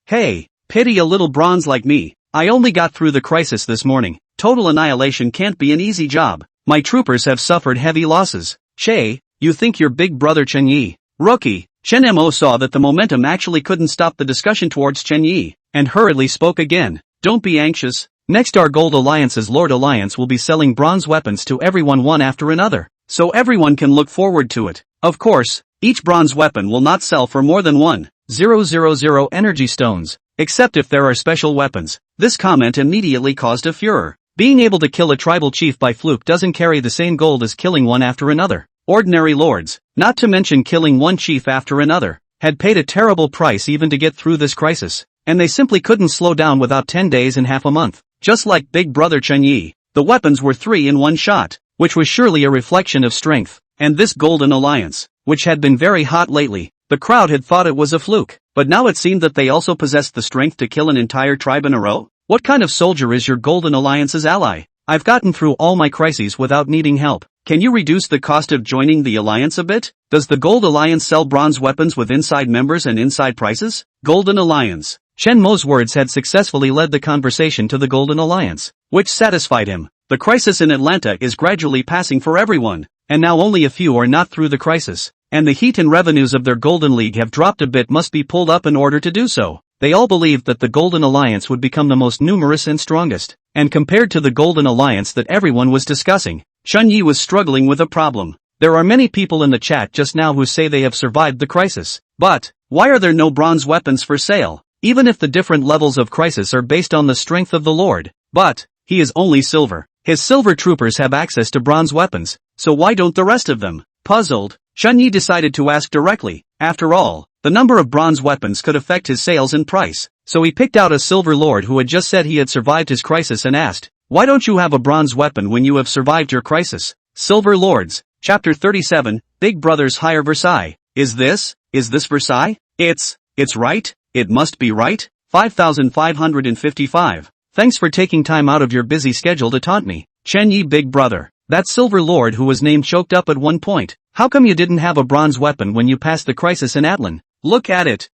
hey, pity a little bronze like me. I only got through the crisis this morning. Total annihilation can't be an easy job. My troopers have suffered heavy losses. Che, you think you're Big Brother Chenyi? Rookie. Chen Mo saw that the momentum actually couldn't stop the discussion towards Chen Yi, and hurriedly spoke again. Don't be anxious. Next our Gold Alliance's Lord Alliance will be selling bronze weapons to everyone one after another, so everyone can look forward to it. Of course, each bronze weapon will not sell for more than 1,000 energy stones, except if there are special weapons. This comment immediately caused a furor. Being able to kill a tribal chief by fluke doesn't carry the same gold as killing one after another. Ordinary lords, not to mention killing one chief after another, had paid a terrible price even to get through this crisis, and they simply couldn't slow down without 10 days and half a month. Just like Big Brother Chen Yi, the weapons were 3 in one shot, which was surely a reflection of strength. And this Golden Alliance, which had been very hot lately, the crowd had thought it was a fluke, but now it seemed that they also possessed the strength to kill an entire tribe in a row. What kind of soldier is your Golden Alliance's ally? I've gotten through all my crises without needing help. Can you reduce the cost of joining the alliance a bit? Does the Gold Alliance sell bronze weapons with inside members and inside prices? Golden Alliance. Chen Mo's words had successfully led the conversation to the Golden Alliance, which satisfied him. The crisis in Atlanta is gradually passing for everyone, and now only a few are not through the crisis, and the heat and revenues of their Golden League have dropped a bit must be pulled up in order to do so. They all believed that the Golden Alliance would become the most numerous and strongest, and compared to the Golden Alliance that everyone was discussing, Chun Yi was struggling with a problem. There are many people in the chat just now who say they have survived the crisis. But, why are there no bronze weapons for sale? Even if the different levels of crisis are based on the strength of the Lord. But, he is only silver. His silver troopers have access to bronze weapons, so why don't the rest of them? Puzzled, Chun Yi decided to ask directly. After all, the number of bronze weapons could affect his sales and price. So he picked out a silver lord who had just said he had survived his crisis and asked, why don't you have a bronze weapon when you have survived your crisis? Silver Lords, Chapter 37, Big Brother's Higher Versailles. Is this Versailles? It's right, it must be right. 5555. Thanks for taking time out of your busy schedule to taunt me. Chen Yi Big Brother. That silver lord who was named choked up at one point. How come you didn't have a bronze weapon when you passed the crisis in Atlan? Look at it.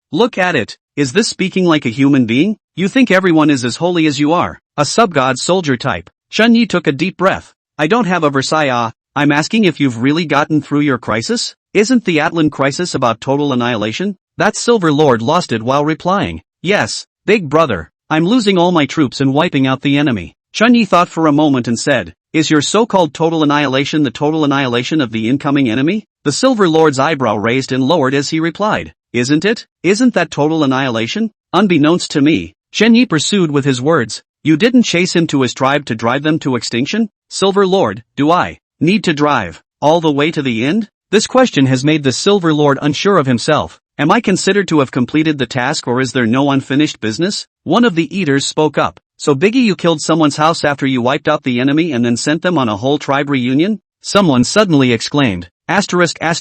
Is this speaking like a human being? You think everyone is as holy as you are, a sub-god soldier type. Chun Yi took a deep breath. I don't have a Versailles. I'm asking if you've really gotten through your crisis? Isn't the Atlan crisis about total annihilation? That silver lord lost it while replying. Yes, Big Brother. I'm losing all my troops and wiping out the enemy. Chun Yi thought for a moment and said, is your so-called total annihilation the total annihilation of the incoming enemy? The silver lord's eyebrow raised and lowered as he replied. Isn't it? Isn't that total annihilation? Unbeknownst to me, Chen Yi pursued with his words. You didn't chase him to his tribe to drive them to extinction? Silver Lord, do I need to drive all the way to the end? This question has made the Silver Lord unsure of himself. Am I considered to have completed the task or is there no unfinished business? One of the eaters spoke up. So Biggie, you killed someone's house after you wiped out the enemy and then sent them on a whole tribe reunion? Someone suddenly exclaimed. Asterisk. I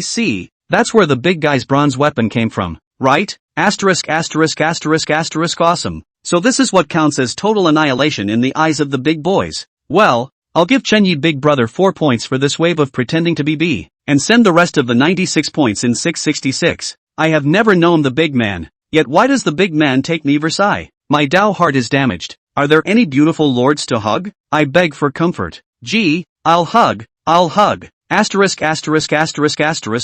see. That's where the big guy's bronze weapon came from, right? Asterisk. Awesome. So this is what counts as total annihilation in the eyes of the big boys. Well, I'll give Chen Yi Big Brother 4 points for this wave of pretending to be B, and send the rest of the 96 points in 666. I have never known the big man. Yet why does the big man take me Versailles? My Dao heart is damaged. Are there any beautiful lords to hug? I beg for comfort. Gee, I'll hug. Asterisk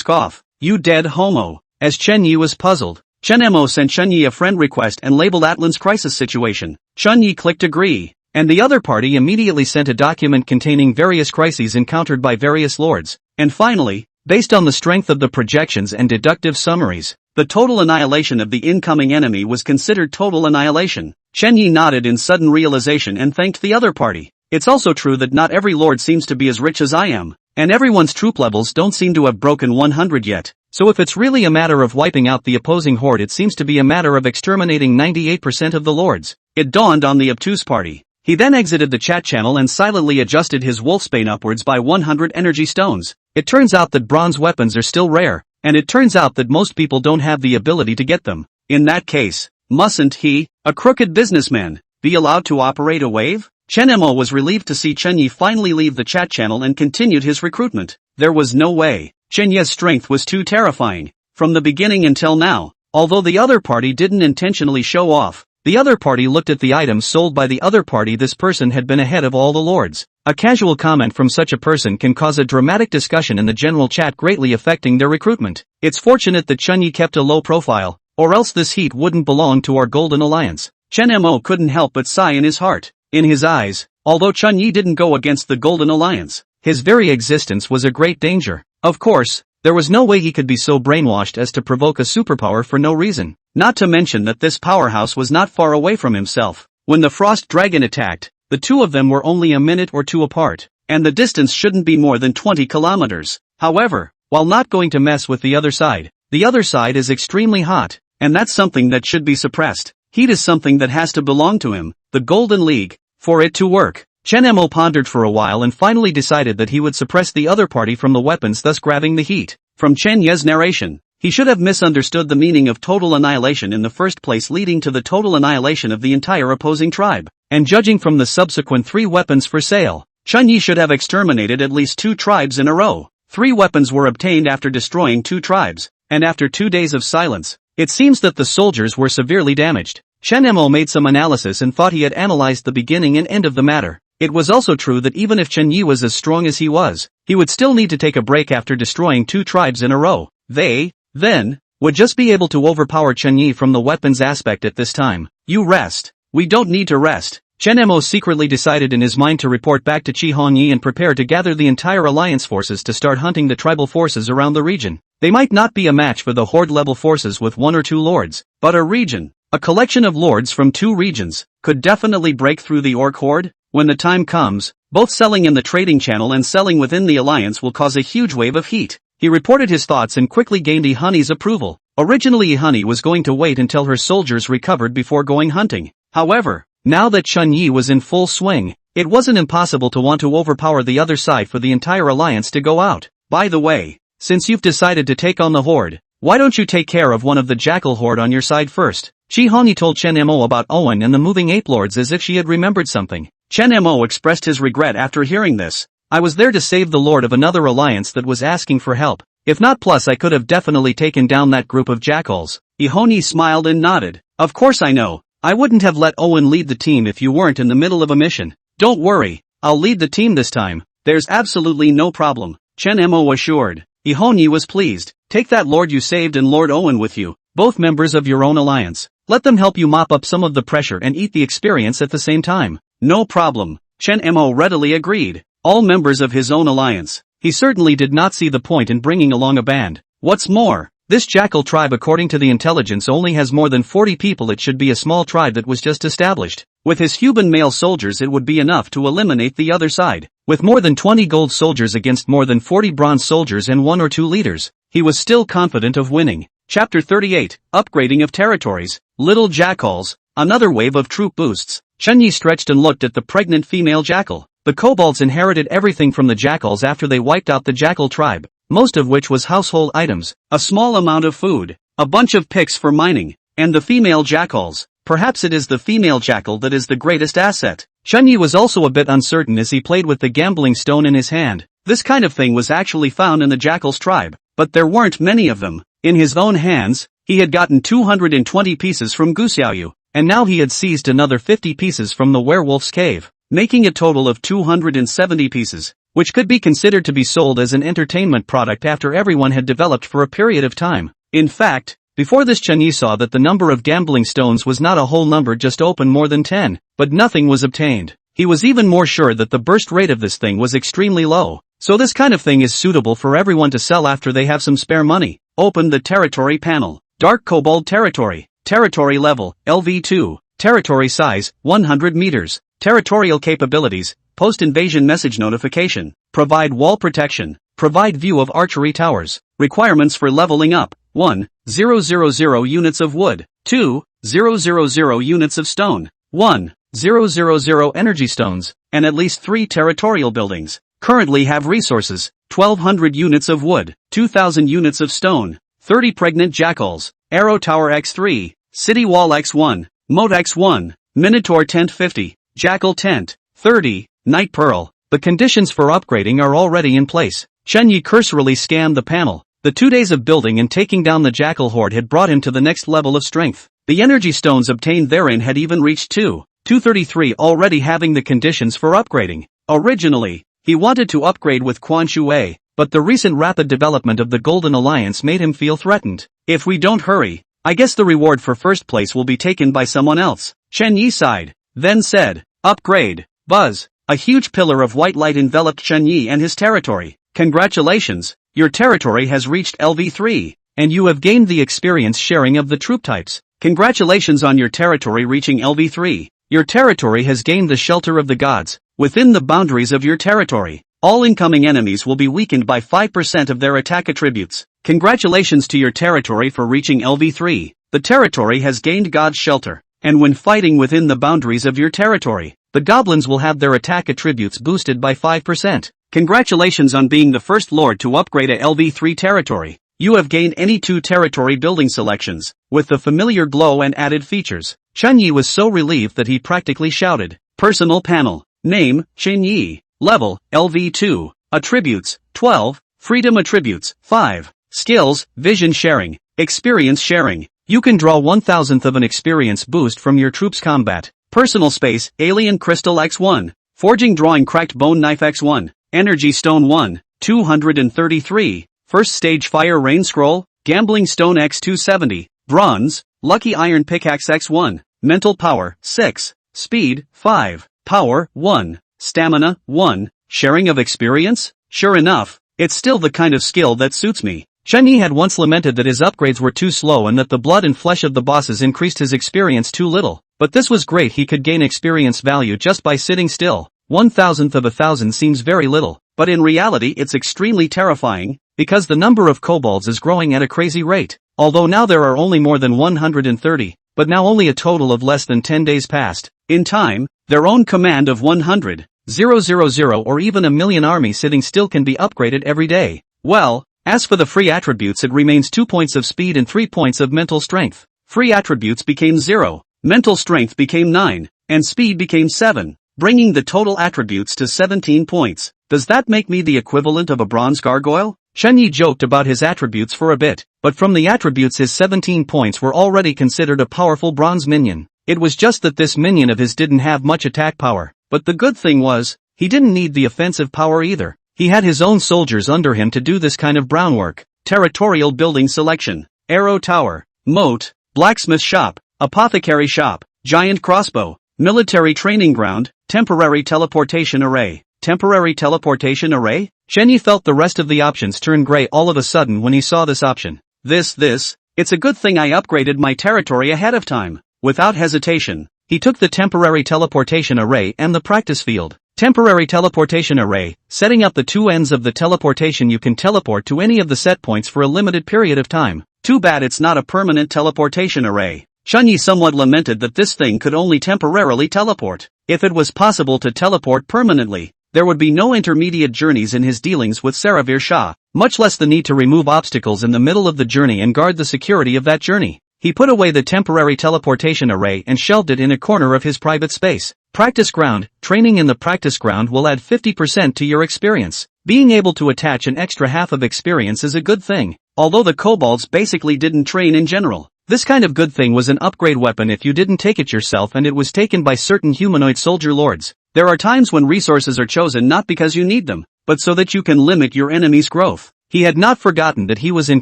off. You dead homo. As Chen Yi was puzzled, Chen Mo sent Chun Yi a friend request and labeled Atlan's crisis situation. Chun Yi clicked agree, and the other party immediately sent a document containing various crises encountered by various lords. And finally, Based on the strength of the projections and deductive summaries, the total annihilation of the incoming enemy was considered total annihilation. Chen Yi nodded in sudden realization and thanked the other party. It's also true that not every lord seems to be as rich as I am, and everyone's troop levels don't seem to have broken 100 yet. So if it's really a matter of wiping out the opposing horde, it seems to be a matter of exterminating 98% of the lords. It dawned on the obtuse party. He then exited the chat channel and silently adjusted his wolfsbane upwards by 100 energy stones. It turns out that bronze weapons are still rare, and it turns out that most people don't have the ability to get them. In that case, mustn't he, a crooked businessman, be allowed to operate a wave? Chen Mo was relieved to see Chen Yi finally leave the chat channel and continued his recruitment. There was no way. Chen Yi's strength was too terrifying. From the beginning until now, although the other party didn't intentionally show off, the other party looked at the items sold by the other party. This person had been ahead of all the lords. A casual comment from such a person can cause a dramatic discussion in the general chat, greatly affecting their recruitment. It's fortunate that Chen Yi kept a low profile, or else this heat wouldn't belong to our Golden Alliance. Chen Mo couldn't help but sigh in his heart. In his eyes, although Chen Yi didn't go against the Golden Alliance, his very existence was a great danger. Of course, there was no way he could be so brainwashed as to provoke a superpower for no reason. Not to mention that this powerhouse was not far away from himself. When the Frost Dragon attacked, the two of them were only a minute or two apart, and the distance shouldn't be more than 20 kilometers. However, while not going to mess with the other side is extremely hot, and that's something that should be suppressed. Heat is something that has to belong to him, the Golden League, for it to work. Chen Mo pondered for a while and finally decided that he would suppress the other party from the weapons, thus grabbing the heat. From Chen Yi's narration, he should have misunderstood the meaning of total annihilation in the first place, leading to the total annihilation of the entire opposing tribe. And judging from the subsequent 3 weapons for sale, Chen Yi should have exterminated at least 2 tribes in a row. 3 weapons were obtained after destroying 2 tribes, and after 2 days of silence, it seems that the soldiers were severely damaged. Chen Mo made some analysis and thought he had analyzed the beginning and end of the matter. It was also true that even if Chen Yi was as strong as he was, he would still need to take a break after destroying 2 tribes in a row. They, then, would just be able to overpower Chen Yi from the weapons aspect at this time. You rest. We don't need to rest. Chen Mo secretly decided in his mind to report back to Qi Hongyi and prepare to gather the entire alliance forces to start hunting the tribal forces around the region. They might not be a match for the horde-level forces with 1 or 2 lords, but a region, a collection of lords from 2 regions, could definitely break through the orc horde. When the time comes, both selling in the trading channel and selling within the alliance will cause a huge wave of heat. He reported his thoughts and quickly gained Ihani's approval. Originally Ihani was going to wait until her soldiers recovered before going hunting. However, now that Chen Yi was in full swing, it wasn't impossible to want to overpower the other side for the entire alliance to go out. By the way, since you've decided to take on the horde, why don't you take care of one of the jackal horde on your side first? Qi Hongyi told Chen Mo about Owen and the moving ape lords as if she had remembered something. Chen Mo expressed his regret after hearing this. I was there to save the lord of another alliance that was asking for help. If not, plus I could have definitely taken down that group of jackals. Ihoni smiled and nodded. Of course I know. I wouldn't have let Owen lead the team if you weren't in the middle of a mission. Don't worry, I'll lead the team this time. There's absolutely no problem, Chen Mo assured. Ihoni was pleased. Take that lord you saved and Lord Owen with you, both members of your own alliance. Let them help you mop up some of the pressure and eat the experience at the same time. No problem, Chen Mo readily agreed. All members of his own alliance. He certainly did not see the point in bringing along a band. What's more, this jackal tribe according to the intelligence only has more than 40 people. It should be a small tribe that was just established. With his human male soldiers it would be enough to eliminate the other side. With more than 20 gold soldiers against more than 40 bronze soldiers and 1 or 2 leaders, he was still confident of winning. Chapter 38, Upgrading of Territories. Little Jackals, another wave of troop boosts. Chen Yi stretched and looked at the pregnant female jackal. The kobolds inherited everything from the jackals after they wiped out the jackal tribe, most of which was household items, a small amount of food, a bunch of picks for mining, and the female jackals. Perhaps it is the female jackal that is the greatest asset. Chen Yi was also a bit uncertain as he played with the gambling stone in his hand. This kind of thing was actually found in the jackal's tribe, but there weren't many of them. In his own hands, he had gotten 220 pieces from Guxiaoyu, and now he had seized another 50 pieces from the werewolf's cave, making a total of 270 pieces, which could be considered to be sold as an entertainment product after everyone had developed for a period of time. In fact, before this Chen Yi saw that the number of gambling stones was not a whole number, just open more than 10, but nothing was obtained. He was even more sure that the burst rate of this thing was extremely low. So this kind of thing is suitable for everyone to sell after they have some spare money. Open the territory panel. Dark Kobold Territory. Territory level, LV2. Territory size, 100 meters. Territorial capabilities, post-invasion message notification. Provide wall protection. Provide view of archery towers. Requirements for leveling up. 1. 000 units of wood. 2. 000 units of stone. 1. 000 energy stones. And at least 3 territorial buildings. Currently have resources. 1200 units of wood. 2000 units of stone. 30 pregnant jackals. Arrow Tower X3. City Wall X1. Moat X1. Minotaur Tent 50. Jackal Tent. 30. Night Pearl. The conditions for upgrading are already in place. Chen Yi cursorily scanned the panel. The 2 days of building and taking down the jackal horde had brought him to the next level of strength. The energy stones obtained therein had even reached 233, already having the conditions for upgrading. Originally, he wanted to upgrade with Quan Shui, but the recent rapid development of the Golden Alliance made him feel threatened. If we don't hurry, I guess the reward for first place will be taken by someone else. Chen Yi sighed, then said, upgrade. Buzz. A huge pillar of white light enveloped Chen Yi and his territory. Congratulations, your territory has reached LV3, and you have gained the experience sharing of the troop types. Congratulations on your territory reaching LV3. Your territory has gained the shelter of the gods. Within the boundaries of your territory, all incoming enemies will be weakened by 5% of their attack attributes. Congratulations to your territory for reaching LV3. The territory has gained God's shelter, and when fighting within the boundaries of your territory, the goblins will have their attack attributes boosted by 5%. Congratulations on being the first lord to upgrade a LV3 territory. You have gained any 2 territory building selections, with the familiar glow and added features. Chen Yi was so relieved that he practically shouted. Personal panel. Name, Chen Yi. Level, LV2. Attributes, 12. Freedom attributes, 5. Skills, vision sharing. Experience sharing. You can draw 1,000th of an experience boost from your troops' combat. Personal space, Alien Crystal X1. Forging Drawing Cracked Bone Knife X1. Energy Stone 1. 233. First Stage Fire Rain Scroll. Gambling Stone X270. Bronze. Lucky Iron Pickaxe X1. Mental Power, 6. Speed, 5. Power, 1. Stamina, 1. Sharing of experience? Sure enough, it's still the kind of skill that suits me. Chen Yi had once lamented that his upgrades were too slow and that the blood and flesh of the bosses increased his experience too little. But this was great, he could gain experience value just by sitting still. 1,000th of 1,000 seems very little, but in reality it's extremely terrifying, because the number of kobolds is growing at a crazy rate. Although now there are only more than 130, but now only a total of less than 10 days passed. In time, their own command of 100,000 or even a million army sitting still can be upgraded every day. Well, as for the free attributes, it remains 2 points of speed and 3 points of mental strength. Free attributes became 0, mental strength became 9, and speed became 7, bringing the total attributes to 17 points. Does that make me the equivalent of a bronze gargoyle? Chen Yi joked about his attributes for a bit, but from the attributes his 17 points were already considered a powerful bronze minion. It was just that this minion of his didn't have much attack power. But the good thing was, he didn't need the offensive power either. He had his own soldiers under him to do this kind of brown work. Territorial building selection. Arrow Tower. Moat. Blacksmith Shop. Apothecary Shop. Giant Crossbow. Military Training Ground. Temporary Teleportation Array. Temporary Teleportation Array? Chen Yi felt the rest of the options turn gray all of a sudden when he saw this option. It's a good thing I upgraded my territory ahead of time. Without hesitation, he took the Temporary Teleportation Array and the practice field. Temporary Teleportation Array, setting up the 2 ends of the teleportation. You can teleport to any of the set points for a limited period of time. Too bad it's not a permanent teleportation array. Chen Yi somewhat lamented that this thing could only temporarily teleport. If it was possible to teleport permanently, there would be no intermediate journeys in his dealings with Saravir Shah, much less the need to remove obstacles in the middle of the journey and guard the security of that journey. He put away the temporary teleportation array and shelved it in a corner of his private space. Practice ground. Training in the practice ground will add 50% to your experience. Being able to attach an extra half of experience is a good thing, although the kobolds basically didn't train in general. This kind of good thing was an upgrade weapon if you didn't take it yourself, and it was taken by certain humanoid soldier lords. There are times when resources are chosen not because you need them, but so that you can limit your enemy's growth. He had not forgotten that he was in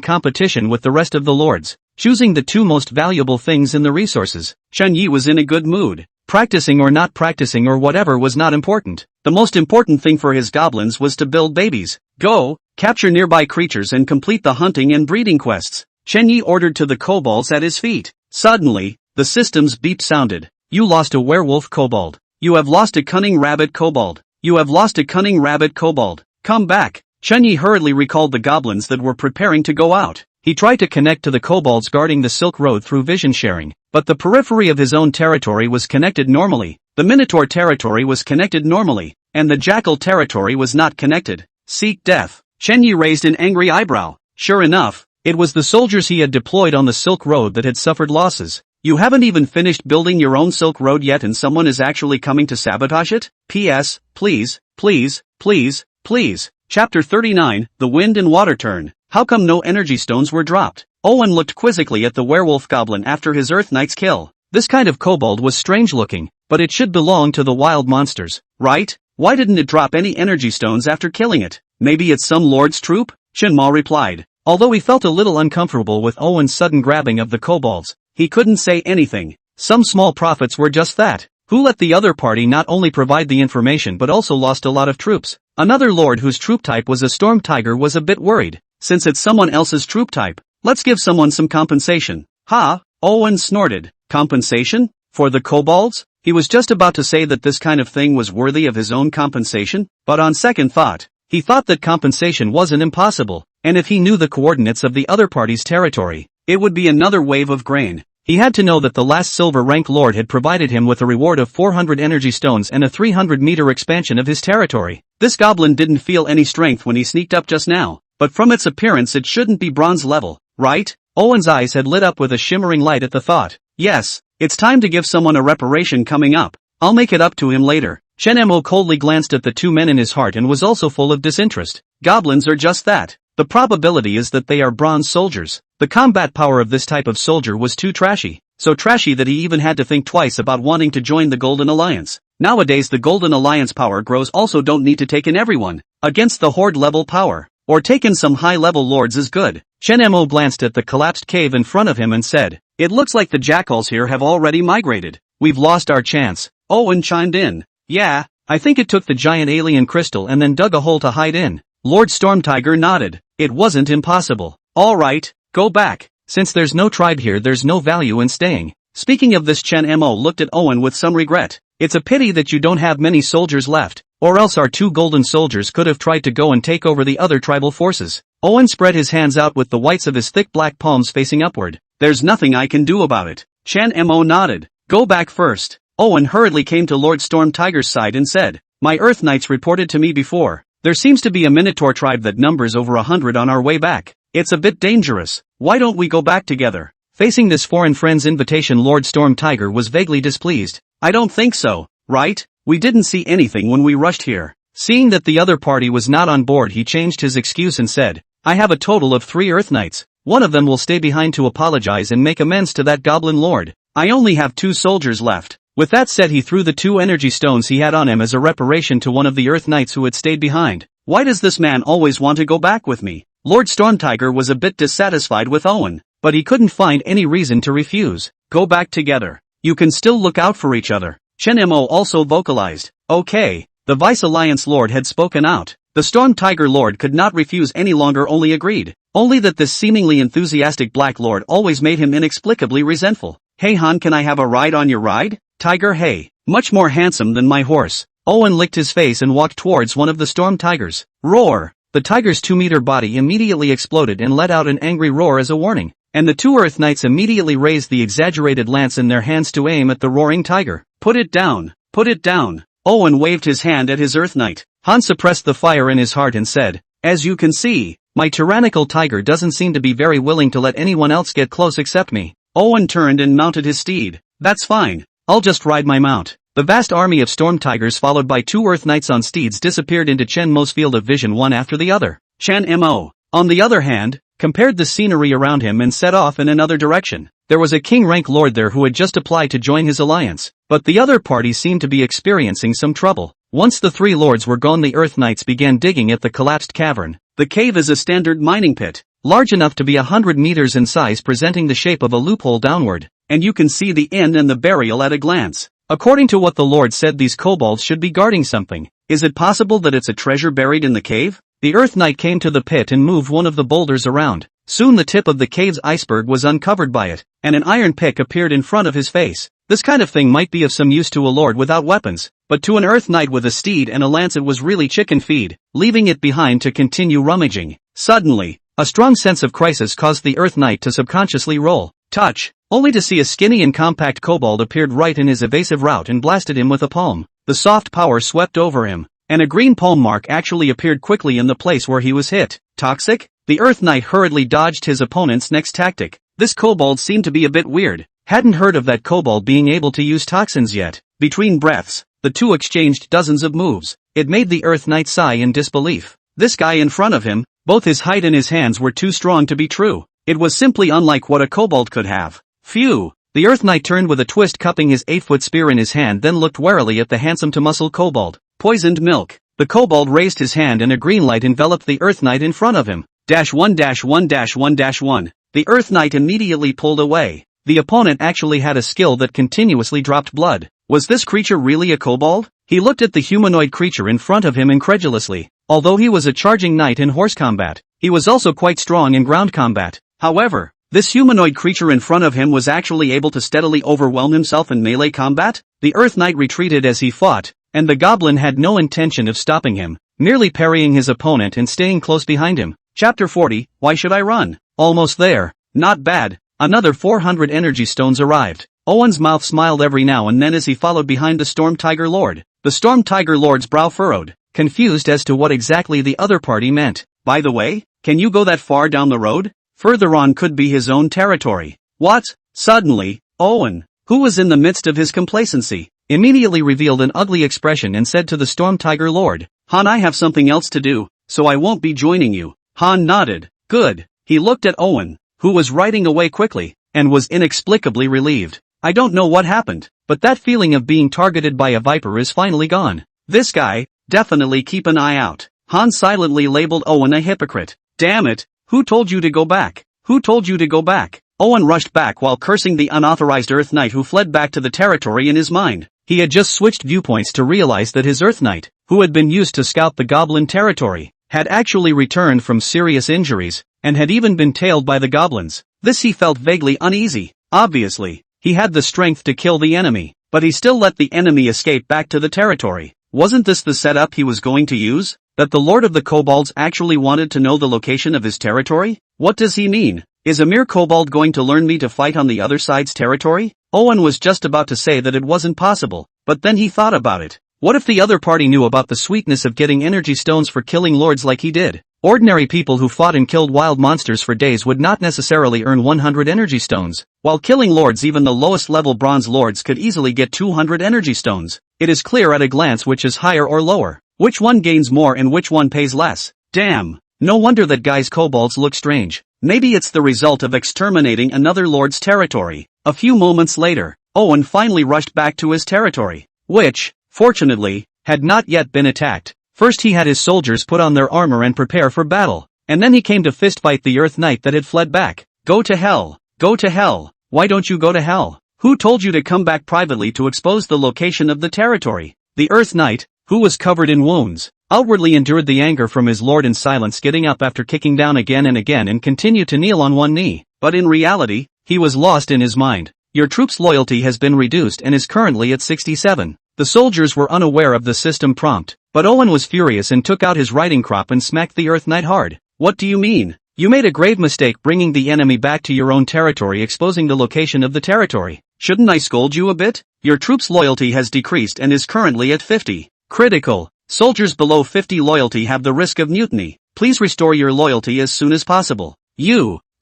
competition with the rest of the lords, choosing the 2 most valuable things in the resources. Chen Yi was in a good mood. Practicing or not practicing or whatever was not important. The most important thing for his goblins was to build babies, go, capture nearby creatures and complete the hunting and breeding quests. Chen Yi ordered to the kobolds at his feet. Suddenly, the system's beep sounded. You lost a werewolf kobold. You have lost a cunning rabbit kobold. You have lost a cunning rabbit kobold. Come back. Chen Yi hurriedly recalled the goblins that were preparing to go out. He tried to connect to the kobolds guarding the Silk Road through vision sharing, but the periphery of his own territory was connected normally, the Minotaur territory was connected normally, and the Jackal territory was not connected. Seek death. Chen Yi raised an angry eyebrow. Sure enough, it was the soldiers he had deployed on the Silk Road that had suffered losses. You haven't even finished building your own Silk Road yet and someone is actually coming to sabotage it? P.S. Please, please, please, please. Chapter 39, The Wind and Water Turn. How come no energy stones were dropped? Owen looked quizzically at the werewolf goblin after his Earth Knight's kill. This kind of kobold was strange looking, but it should belong to the wild monsters, right? Why didn't it drop any energy stones after killing it? Maybe it's some lord's troop? Shinma replied. Although he felt a little uncomfortable with Owen's sudden grabbing of the kobolds, he couldn't say anything. Some small prophets were just that, who let the other party not only provide the information but also lost a lot of troops. Another lord whose troop type was a storm tiger was a bit worried. Since it's someone else's troop type, let's give someone some compensation. Ha! Owen snorted. Compensation? For the kobolds? He was just about to say that this kind of thing was worthy of his own compensation, but on second thought, he thought that compensation wasn't impossible, and if he knew the coordinates of the other party's territory, it would be another wave of grain. He had to know that the last silver rank lord had provided him with a reward of 400 energy stones and a 300-meter expansion of his territory. This goblin didn't feel any strength when he sneaked up just now, but from its appearance it shouldn't be bronze level, right? Owen's eyes had lit up with a shimmering light at the thought. Yes, it's time to give someone a reparation coming up. I'll make it up to him later. Chen Mo coldly glanced at the two men in his heart and was also full of disinterest. Goblins are just that. The probability is that they are bronze soldiers. The combat power of this type of soldier was too trashy. So trashy that he even had to think twice about wanting to join the Golden Alliance. Nowadays the Golden Alliance power grows also don't need to take in everyone. Against the horde level power. Or take in some high level lords is good. Chen Mo glanced at the collapsed cave in front of him and said, it looks like the jackals here have already migrated. We've lost our chance. Owen chimed in. Yeah, I think it took the giant alien crystal and then dug a hole to hide in. Lord Stormtiger nodded. It wasn't impossible. Alright, go back. Since there's no tribe here there's no value in staying. Speaking of this, Chen Mo looked at Owen with some regret. It's a pity that you don't have many soldiers left, or else our two golden soldiers could have tried to go and take over the other tribal forces. Owen spread his hands out with the whites of his thick black palms facing upward. There's nothing I can do about it. Chen Mo nodded. Go back first. Owen hurriedly came to Lord Stormtiger's side and said, my Earth Knights reported to me before. There seems to be a Minotaur tribe that numbers over 100 on our way back. It's a bit dangerous. Why don't we go back together? Facing this foreign friend's invitation, Lord Stormtiger was vaguely displeased. I don't think so, right? We didn't see anything when we rushed here. Seeing that the other party was not on board, he changed his excuse and said, I have a total of 3 Earth Knights. One of them will stay behind to apologize and make amends to that goblin lord. I only have 2 soldiers left. With that said, he threw the 2 energy stones he had on him as a reparation to one of the Earth Knights who had stayed behind. Why does this man always want to go back with me? Lord Stormtiger was a bit dissatisfied with Owen, but he couldn't find any reason to refuse. Go back together. You can still look out for each other. Chen Mo also vocalized. Okay. The Vice Alliance Lord had spoken out. The Storm Tiger Lord could not refuse any longer, only agreed. Only that this seemingly enthusiastic Black Lord always made him inexplicably resentful. Hey Han, can I have a ride on your ride? Tiger, hey. Much more handsome than my horse. Owen licked his face and walked towards one of the Storm Tigers. Roar! The tiger's 2-meter body immediately exploded and let out an angry roar as a warning. And the 2 Earth Knights immediately raised the exaggerated lance in their hands to aim at the roaring tiger. Put it down. Put it down. Owen waved his hand at his Earth Knight. Han suppressed the fire in his heart and said, as you can see, my tyrannical tiger doesn't seem to be very willing to let anyone else get close except me. Owen turned and mounted his steed. That's fine. I'll just ride my mount. The vast army of storm tigers followed by 2 Earth Knights on steeds disappeared into Chen Mo's field of vision one after the other. Chen Mo, on the other hand, compared the scenery around him and set off in another direction. There was a king rank lord there who had just applied to join his alliance, but the other party seemed to be experiencing some trouble. Once the 3 lords were gone, the Earth Knights began digging at the collapsed cavern. The cave is a standard mining pit, large enough to be 100 meters in size, presenting the shape of a loophole downward, and you can see the end and the burial at a glance. According to what the Lord said, these kobolds should be guarding something. Is it possible that it's a treasure buried in the cave? The Earth Knight came to the pit and moved one of the boulders around. Soon the tip of the cave's iceberg was uncovered by it, and an iron pick appeared in front of his face. This kind of thing might be of some use to a lord without weapons, but to an Earth Knight with a steed and a lance it was really chicken feed, leaving it behind to continue rummaging. Suddenly, a strong sense of crisis caused the Earth Knight to subconsciously roll, touch, only to see a skinny and compact kobold appeared right in his evasive route and blasted him with a palm. The soft power swept over him, and a green palm mark actually appeared quickly in the place where he was hit. Toxic? The Earth Knight hurriedly dodged his opponent's next tactic. This kobold seemed to be a bit weird. Hadn't heard of that kobold being able to use toxins yet. Between breaths, the two exchanged dozens of moves. It made the Earth Knight sigh in disbelief. This guy in front of him, both his height and his hands were too strong to be true. It was simply unlike what a kobold could have. Phew! The Earth Knight turned with a twist, cupping his 8-foot spear in his hand, then looked warily at the handsome-to-muscle kobold. Poisoned milk. The kobold raised his hand and a green light enveloped the Earth Knight in front of him. -1-1-1-1. The Earth Knight immediately pulled away. The opponent actually had a skill that continuously dropped blood. Was this creature really a kobold? He looked at the humanoid creature in front of him incredulously. Although he was a charging knight in horse combat, he was also quite strong in ground combat. However, this humanoid creature in front of him was actually able to steadily overwhelm himself in melee combat. The Earth Knight retreated as he fought, and the goblin had no intention of stopping him, merely parrying his opponent and staying close behind him. Chapter 40, Why Should I Run? Almost there. Not bad. Another 400 energy stones arrived. Owen's mouth smiled every now and then as he followed behind the Storm Tiger Lord. The Storm Tiger Lord's brow furrowed, confused as to what exactly the other party meant. By the way, can you go that far down the road? Further on could be his own territory. What? Suddenly, Owen, who was in the midst of his complacency, immediately revealed an ugly expression and said to the Storm Tiger Lord, "Han, I have something else to do, so I won't be joining you." Han nodded. Good. He looked at Owen, who was riding away quickly, and was inexplicably relieved. I don't know what happened, but that feeling of being targeted by a viper is finally gone. This guy, definitely keep an eye out. Han silently labeled Owen a hypocrite. Damn it, who told you to go back? Who told you to go back? Owen rushed back while cursing the unauthorized Earth Knight who fled back to the territory in his mind. He had just switched viewpoints to realize that his Earth Knight, who had been used to scout the Goblin territory, had actually returned from serious injuries, and had even been tailed by the goblins. This he felt vaguely uneasy. Obviously, he had the strength to kill the enemy, but he still let the enemy escape back to the territory. Wasn't this the setup he was going to use? That the Lord of the Kobolds actually wanted to know the location of his territory? What does he mean? Is a mere kobold going to learn me to fight on the other side's territory? Owen was just about to say that it wasn't possible, but then he thought about it. What if the other party knew about the sweetness of getting energy stones for killing lords like he did? Ordinary people who fought and killed wild monsters for days would not necessarily earn 100 energy stones, while killing lords, even the lowest level bronze lords, could easily get 200 energy stones. It is clear at a glance which is higher or lower, which one gains more and which one pays less. Damn, no wonder that guy's kobolds look strange. Maybe it's the result of exterminating another lord's territory. A few moments later, Owen finally rushed back to his territory, which, fortunately, had not yet been attacked. First he had his soldiers put on their armor and prepare for battle, and then he came to fistfight the Earth Knight that had fled back. Go to hell. Go to hell. Why don't you go to hell? Who told you to come back privately to expose the location of the territory? The Earth Knight, who was covered in wounds, outwardly endured the anger from his lord in silence, getting up after kicking down again and again and continued to kneel on one knee. But in reality, he was lost in his mind. Your troops' loyalty has been reduced and is currently at 67. The soldiers were unaware of the system prompt, but Owen was furious and took out his riding crop and smacked the Earth Knight hard. What do you mean? You made a grave mistake bringing the enemy back to your own territory, exposing the location of the territory. Shouldn't I scold you a bit? Your troops' loyalty has decreased and is currently at 50. Critical. Soldiers below 50 loyalty have the risk of mutiny. Please restore your loyalty as soon as possible.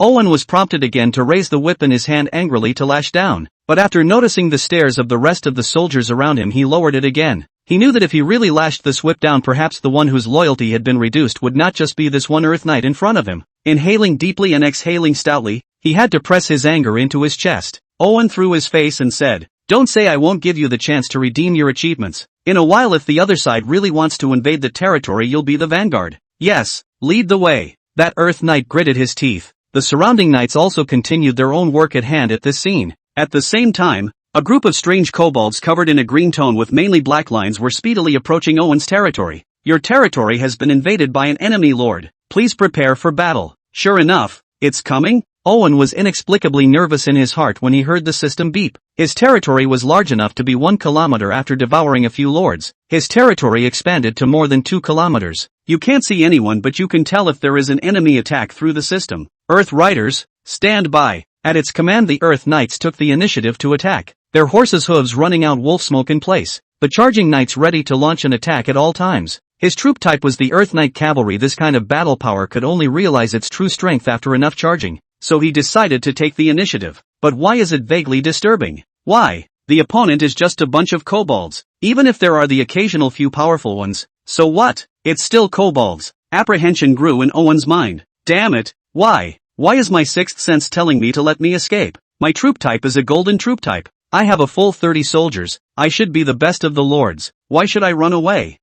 Owen was prompted again to raise the whip in his hand angrily to lash down, but after noticing the stares of the rest of the soldiers around him, he lowered it again. He knew that if he really lashed this whip down, perhaps the one whose loyalty had been reduced would not just be this one Earth Knight in front of him. Inhaling deeply and exhaling stoutly, he had to press his anger into his chest. Owen threw his face and said, "Don't say I won't give you the chance to redeem your achievements. In a while, if the other side really wants to invade the territory, you'll be the vanguard. Yes, lead the way." That Earth Knight gritted his teeth. The surrounding knights also continued their own work at hand at this scene. At the same time, A group of strange kobolds covered in a green tone with mainly black lines were speedily approaching Owen's territory. Your territory has been invaded by an enemy lord. Please prepare for battle. Sure enough, it's coming? Owen was inexplicably nervous in his heart when he heard the system beep. His territory was large enough to be 1 kilometer after devouring a few lords. His territory expanded to more than 2 kilometers. You can't see anyone, but you can tell if there is an enemy attack through the system. Earth Riders, stand by. At its command, the Earth Knights took the initiative to attack, their horses' hooves running out wolf smoke in place. The charging knights ready to launch an attack at all times. His troop type was the Earth Knight Cavalry. This kind of battle power could only realize its true strength after enough charging. So he decided to take the initiative. But why is it vaguely disturbing? Why? The opponent is just a bunch of kobolds. Even if there are the occasional few powerful ones, so what? It's still kobolds. Apprehension grew in Owen's mind. Damn it, why? Why is my sixth sense telling me to let me escape? My troop type is a golden troop type. I have a full 30 soldiers. I should be the best of the lords. Why should I run away?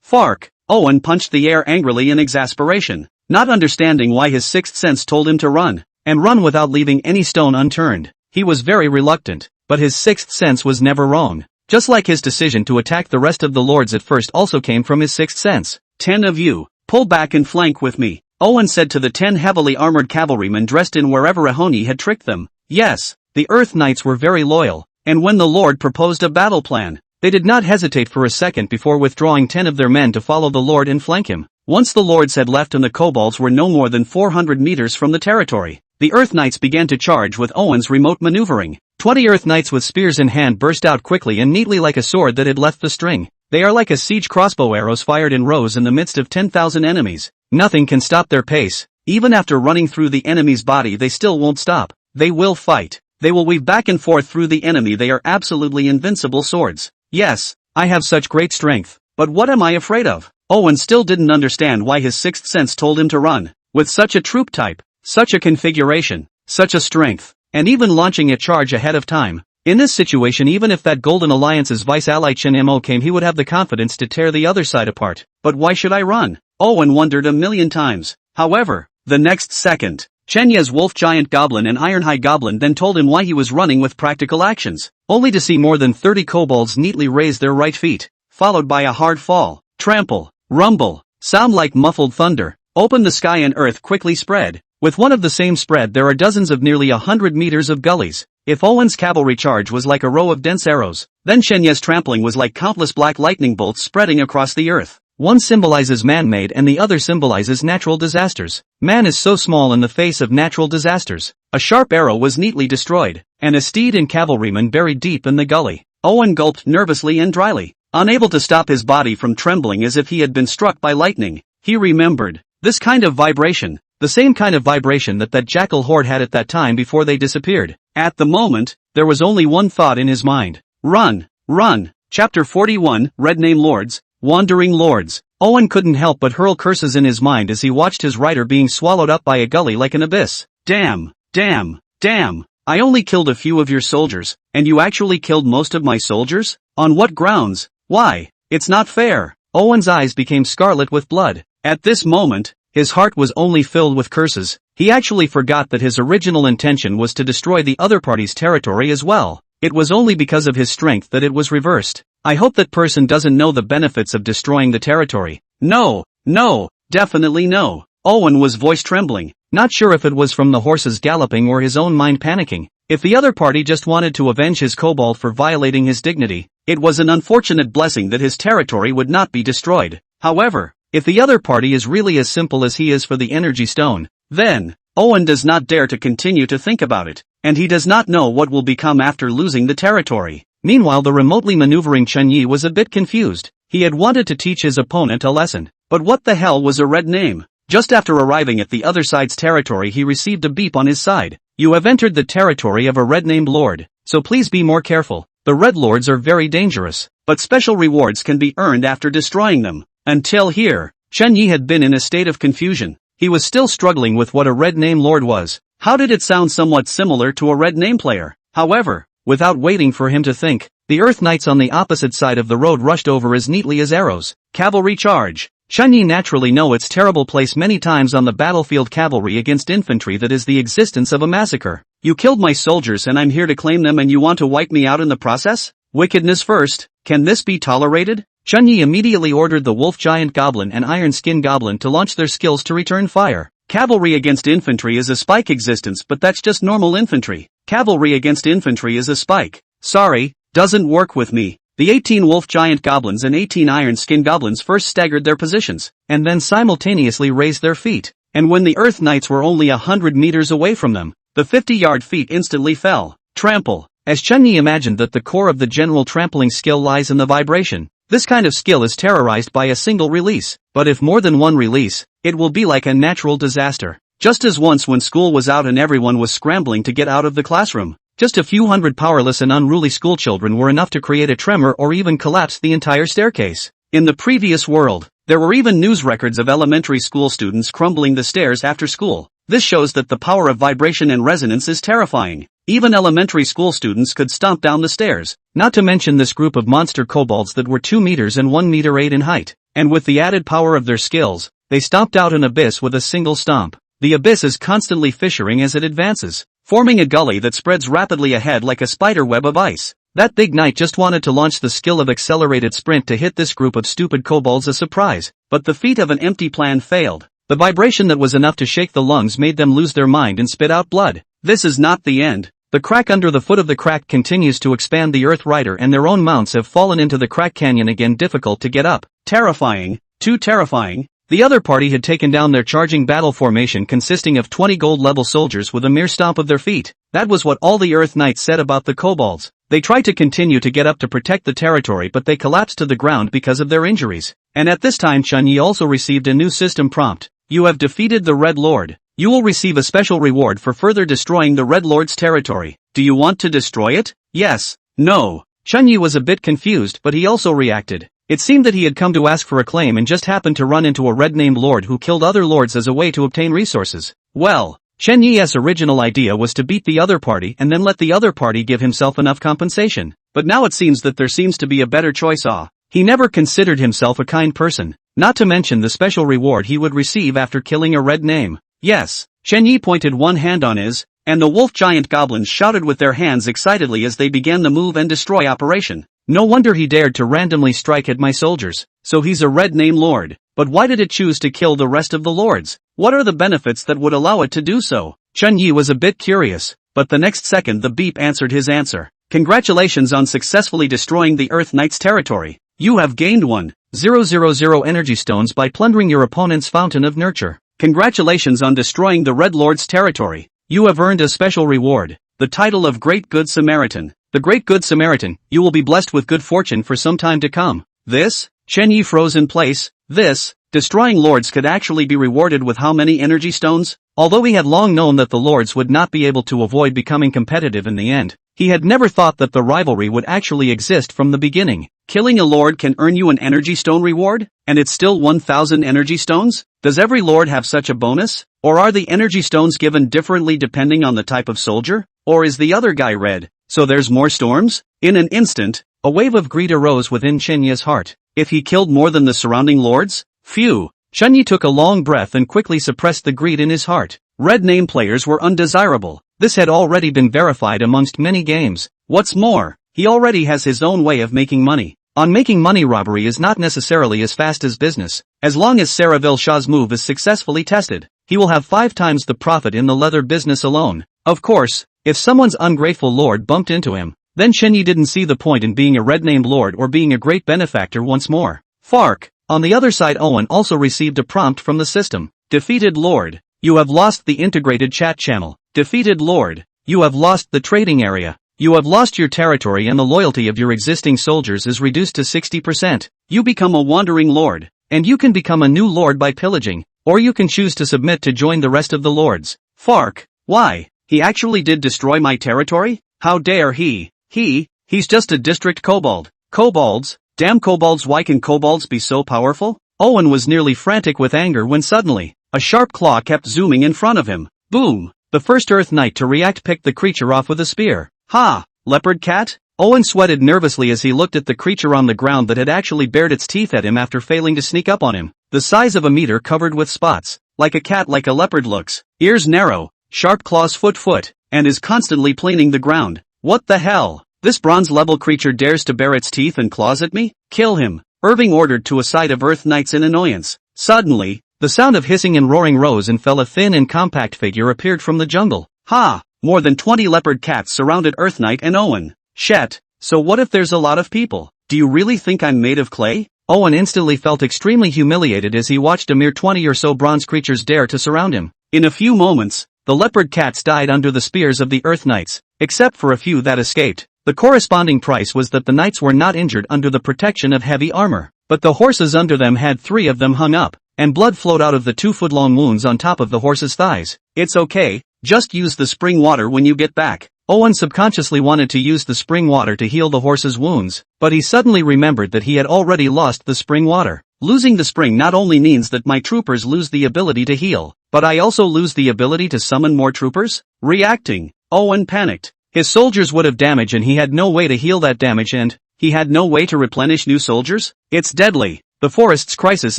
Fark. Owen punched the air angrily in exasperation, not understanding why his sixth sense told him to run, and run without leaving any stone unturned. He was very reluctant, but his sixth sense was never wrong. Just like his decision to attack the rest of the lords at first also came from his sixth sense. 10 of you, pull back and flank with me, Owen said to the 10 heavily armored cavalrymen dressed in wherever Ahoni had tricked them. Yes, the Earth Knights were very loyal, and when the Lord proposed a battle plan, they did not hesitate for a second before withdrawing 10 of their men to follow the Lord and flank him. Once the lords had left and the kobolds were no more than 400 meters from the territory, the Earth Knights began to charge with Owen's remote maneuvering. 20 Earth Knights with spears in hand burst out quickly and neatly like a sword that had left the string. They are like a siege crossbow arrows fired in rows in the midst of 10,000 enemies. Nothing can stop their pace. Even after running through the enemy's body, they still won't stop. They will fight. They will weave back and forth through the enemy. They are absolutely invincible swords. Yes, I have such great strength, but what am I afraid of? Owen still didn't understand why his sixth sense told him to run. With such a troop type, such a configuration, such a strength, and even launching a charge ahead of time. In this situation, even if that Golden Alliance's vice-ally Chen Mo came, he would have the confidence to tear the other side apart. But why should I run? Owen wondered a million times. However, the next second, Chen Ye's wolf giant Goblin and Ironhide Goblin then told him why he was running with practical actions, only to see more than 30 kobolds neatly raise their right feet, followed by a hard fall, trample, rumble, sound like muffled thunder, open the sky and earth quickly spread. With one of the same spread there are dozens of nearly 100 meters of gullies. If Owen's cavalry charge was like a row of dense arrows, then Chen Ye's trampling was like countless black lightning bolts spreading across the earth. One symbolizes man-made and the other symbolizes natural disasters. Man is so small in the face of natural disasters. A sharp arrow was neatly destroyed, and a steed and cavalryman buried deep in the gully. Owen gulped nervously and dryly, unable to stop his body from trembling as if he had been struck by lightning. He remembered this kind of vibration, the same kind of vibration that jackal horde had at that time before they disappeared. At the moment, there was only one thought in his mind. Run, run. Chapter 41, Red Name Lords, Wandering Lords. Owen couldn't help but hurl curses in his mind as he watched his rider being swallowed up by a gully like an abyss. Damn, damn, damn. I only killed a few of your soldiers, and you actually killed most of my soldiers? On what grounds? Why? It's not fair. Owen's eyes became scarlet with blood. At this moment, his heart was only filled with curses. He actually forgot that his original intention was to destroy the other party's territory as well. It was only because of his strength that it was reversed. I hope that person doesn't know the benefits of destroying the territory. No, no, definitely no. Owen was voice trembling, not sure if it was from the horses galloping or his own mind panicking. If the other party just wanted to avenge his kobold for violating his dignity, it was an unfortunate blessing that his territory would not be destroyed. However, if the other party is really as simple as he is for the energy stone, then Owen does not dare to continue to think about it, and he does not know what will become after losing the territory. Meanwhile, the remotely maneuvering Chen Yi was a bit confused. He had wanted to teach his opponent a lesson, but what the hell was a red name? Just after arriving at the other side's territory, he received a beep on his side. You have entered the territory of a red-named lord, so please be more careful. The red lords are very dangerous, but special rewards can be earned after destroying them. Until here, Chen Yi had been in a state of confusion. He was still struggling with what a red name lord was. How did it sound somewhat similar to a red name player? However, without waiting for him to think, the Earth Knights on the opposite side of the road rushed over as neatly as arrows. Cavalry charge. Chen Yi naturally know its terrible place many times on the battlefield. Cavalry against infantry, that is the existence of a massacre. You killed my soldiers and I'm here to claim them and you want to wipe me out in the process? Wickedness first, can this be tolerated? Chun-Yi immediately ordered the Wolf Giant Goblin and Iron Skin Goblin to launch their skills to return fire. Cavalry against infantry is a spike existence, but that's just normal infantry. Cavalry against infantry is a spike. Sorry, doesn't work with me. The 18 Wolf Giant Goblins and 18 Iron Skin Goblins first staggered their positions, and then simultaneously raised their feet. And when the Earth Knights were only 100 meters away from them, the 50-yard feet instantly fell. Trample. As Chun-Yi imagined that the core of the general trampling skill lies in the vibration, this kind of skill is terrorized by a single release, but if more than one release, it will be like a natural disaster. Just as once when school was out and everyone was scrambling to get out of the classroom, just a few hundred powerless and unruly schoolchildren were enough to create a tremor or even collapse the entire staircase. In the previous world, there were even news records of elementary school students crumbling the stairs after school. This shows that the power of vibration and resonance is terrifying. Even elementary school students could stomp down the stairs, not to mention this group of monster kobolds that were 2 meters and 1 meter 8 in height. And with the added power of their skills, they stomped out an abyss with a single stomp. The abyss is constantly fissuring as it advances, forming a gully that spreads rapidly ahead like a spider web of ice. That big knight just wanted to launch the skill of accelerated sprint to hit this group of stupid kobolds a surprise, but the feat of an empty plan failed. The vibration that was enough to shake the lungs made them lose their mind and spit out blood. This is not the end. The crack under the foot of the crack continues to expand. The Earth Rider and their own mounts have fallen into the crack canyon again, difficult to get up. Terrifying. Too terrifying. The other party had taken down their charging battle formation consisting of 20 gold-level soldiers with a mere stomp of their feet. That was what all the Earth Knights said about the kobolds. They tried to continue to get up to protect the territory, but they collapsed to the ground because of their injuries. And at this time Chun-Yi also received a new system prompt. You have defeated the Red Lord. You will receive a special reward for further destroying the Red Lord's territory. Do you want to destroy it? Yes. No. Chun-Yi was a bit confused, but he also reacted. It seemed that he had come to ask for a claim and just happened to run into a red-named lord who killed other lords as a way to obtain resources. Well, Chun-Yi's original idea was to beat the other party and then let the other party give himself enough compensation. But now it seems that there seems to be a better choice. He never considered himself a kind person, not to mention the special reward he would receive after killing a red name. Yes, Chun-Yi pointed one hand on his, and the wolf giant goblins shouted with their hands excitedly as they began the move and destroy operation. No wonder he dared to randomly strike at my soldiers. So he's a red name lord. But why did it choose to kill the rest of the lords? What are the benefits that would allow it to do so? Chun-Yi was a bit curious, but the next second the beep answered his answer. Congratulations on successfully destroying the Earth Knight's territory. You have gained 1,000 energy stones by plundering your opponent's fountain of nurture. Congratulations on destroying the Red Lord's territory. You have earned a special reward, the title of Great Good Samaritan. The Great Good Samaritan, you will be blessed with good fortune for some time to come. This? Chun-Yi froze in place. This? Destroying lords could actually be rewarded with how many energy stones? Although he had long known that the lords would not be able to avoid becoming competitive in the end, he had never thought that the rivalry would actually exist from the beginning. Killing a lord can earn you an energy stone reward? And it's still 1,000 energy stones? Does every lord have such a bonus? Or are the energy stones given differently depending on the type of soldier? Or is the other guy red? So there's more storms? In an instant, a wave of greed arose within Chun-Yi's heart. If he killed more than the surrounding lords? Phew! Chun-Yi took a long breath and quickly suppressed the greed in his heart. Red name players were undesirable. This had already been verified amongst many games. What's more, he already has his own way of making money. On making money, robbery is not necessarily as fast as business. As long as Saraville Shah's move is successfully tested, he will have 5 times the profit in the leather business alone. Of course, if someone's ungrateful lord bumped into him, then Chun-Yi didn't see the point in being a red-named lord or being a great benefactor once more. Fark. On the other side, Owen also received a prompt from the system. Defeated lord. You have lost the integrated chat channel. Defeated lord. You have lost the trading area. You have lost your territory and the loyalty of your existing soldiers is reduced to 60%. You become a wandering lord. And you can become a new lord by pillaging, or you can choose to submit to join the rest of the lords. Fark. Why? He actually did destroy my territory? How dare he? He's just a district kobold. Kobolds? Damn kobolds, why can kobolds be so powerful? Owen was nearly frantic with anger when suddenly, a sharp claw kept zooming in front of him. Boom! The first Earth Knight to react picked the creature off with a spear. Ha! Leopard cat? Owen sweated nervously as he looked at the creature on the ground that had actually bared its teeth at him after failing to sneak up on him. The size of a meter covered with spots. Like a cat, like a leopard looks. Ears narrow. Sharp claws foot. and is constantly planing the ground. What the hell? This bronze-level creature dares to bare its teeth and claws at me? Kill him, Irving ordered to a side of Earth Knights in annoyance. Suddenly, the sound of hissing and roaring rose and fell. A thin and compact figure appeared from the jungle. Ha! More than 20 leopard cats surrounded Earth Knight and Owen. Shit, so what if there's a lot of people? Do you really think I'm made of clay? Owen instantly felt extremely humiliated as he watched a mere 20 or so bronze creatures dare to surround him. In a few moments, the leopard cats died under the spears of the Earth Knights, except for a few that escaped. The corresponding price was that the knights were not injured under the protection of heavy armor, but the horses under them had 3 of them hung up, and blood flowed out of the 2-foot-long wounds on top of the horse's thighs. It's okay, just use the spring water when you get back. Owen subconsciously wanted to use the spring water to heal the horse's wounds, but he suddenly remembered that he had already lost the spring water. Losing the spring not only means that my troopers lose the ability to heal, but I also lose the ability to summon more troopers? Reacting, Owen panicked. His soldiers would have damage and he had no way to heal that damage, and he had no way to replenish new soldiers? It's deadly. The forest's crisis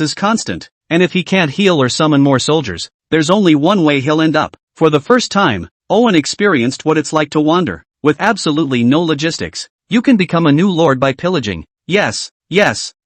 is constant, and if he can't heal or summon more soldiers, there's only one way he'll end up. For the first time, Owen experienced what it's like to wander, with absolutely no logistics. You can become a new lord by pillaging. Yes,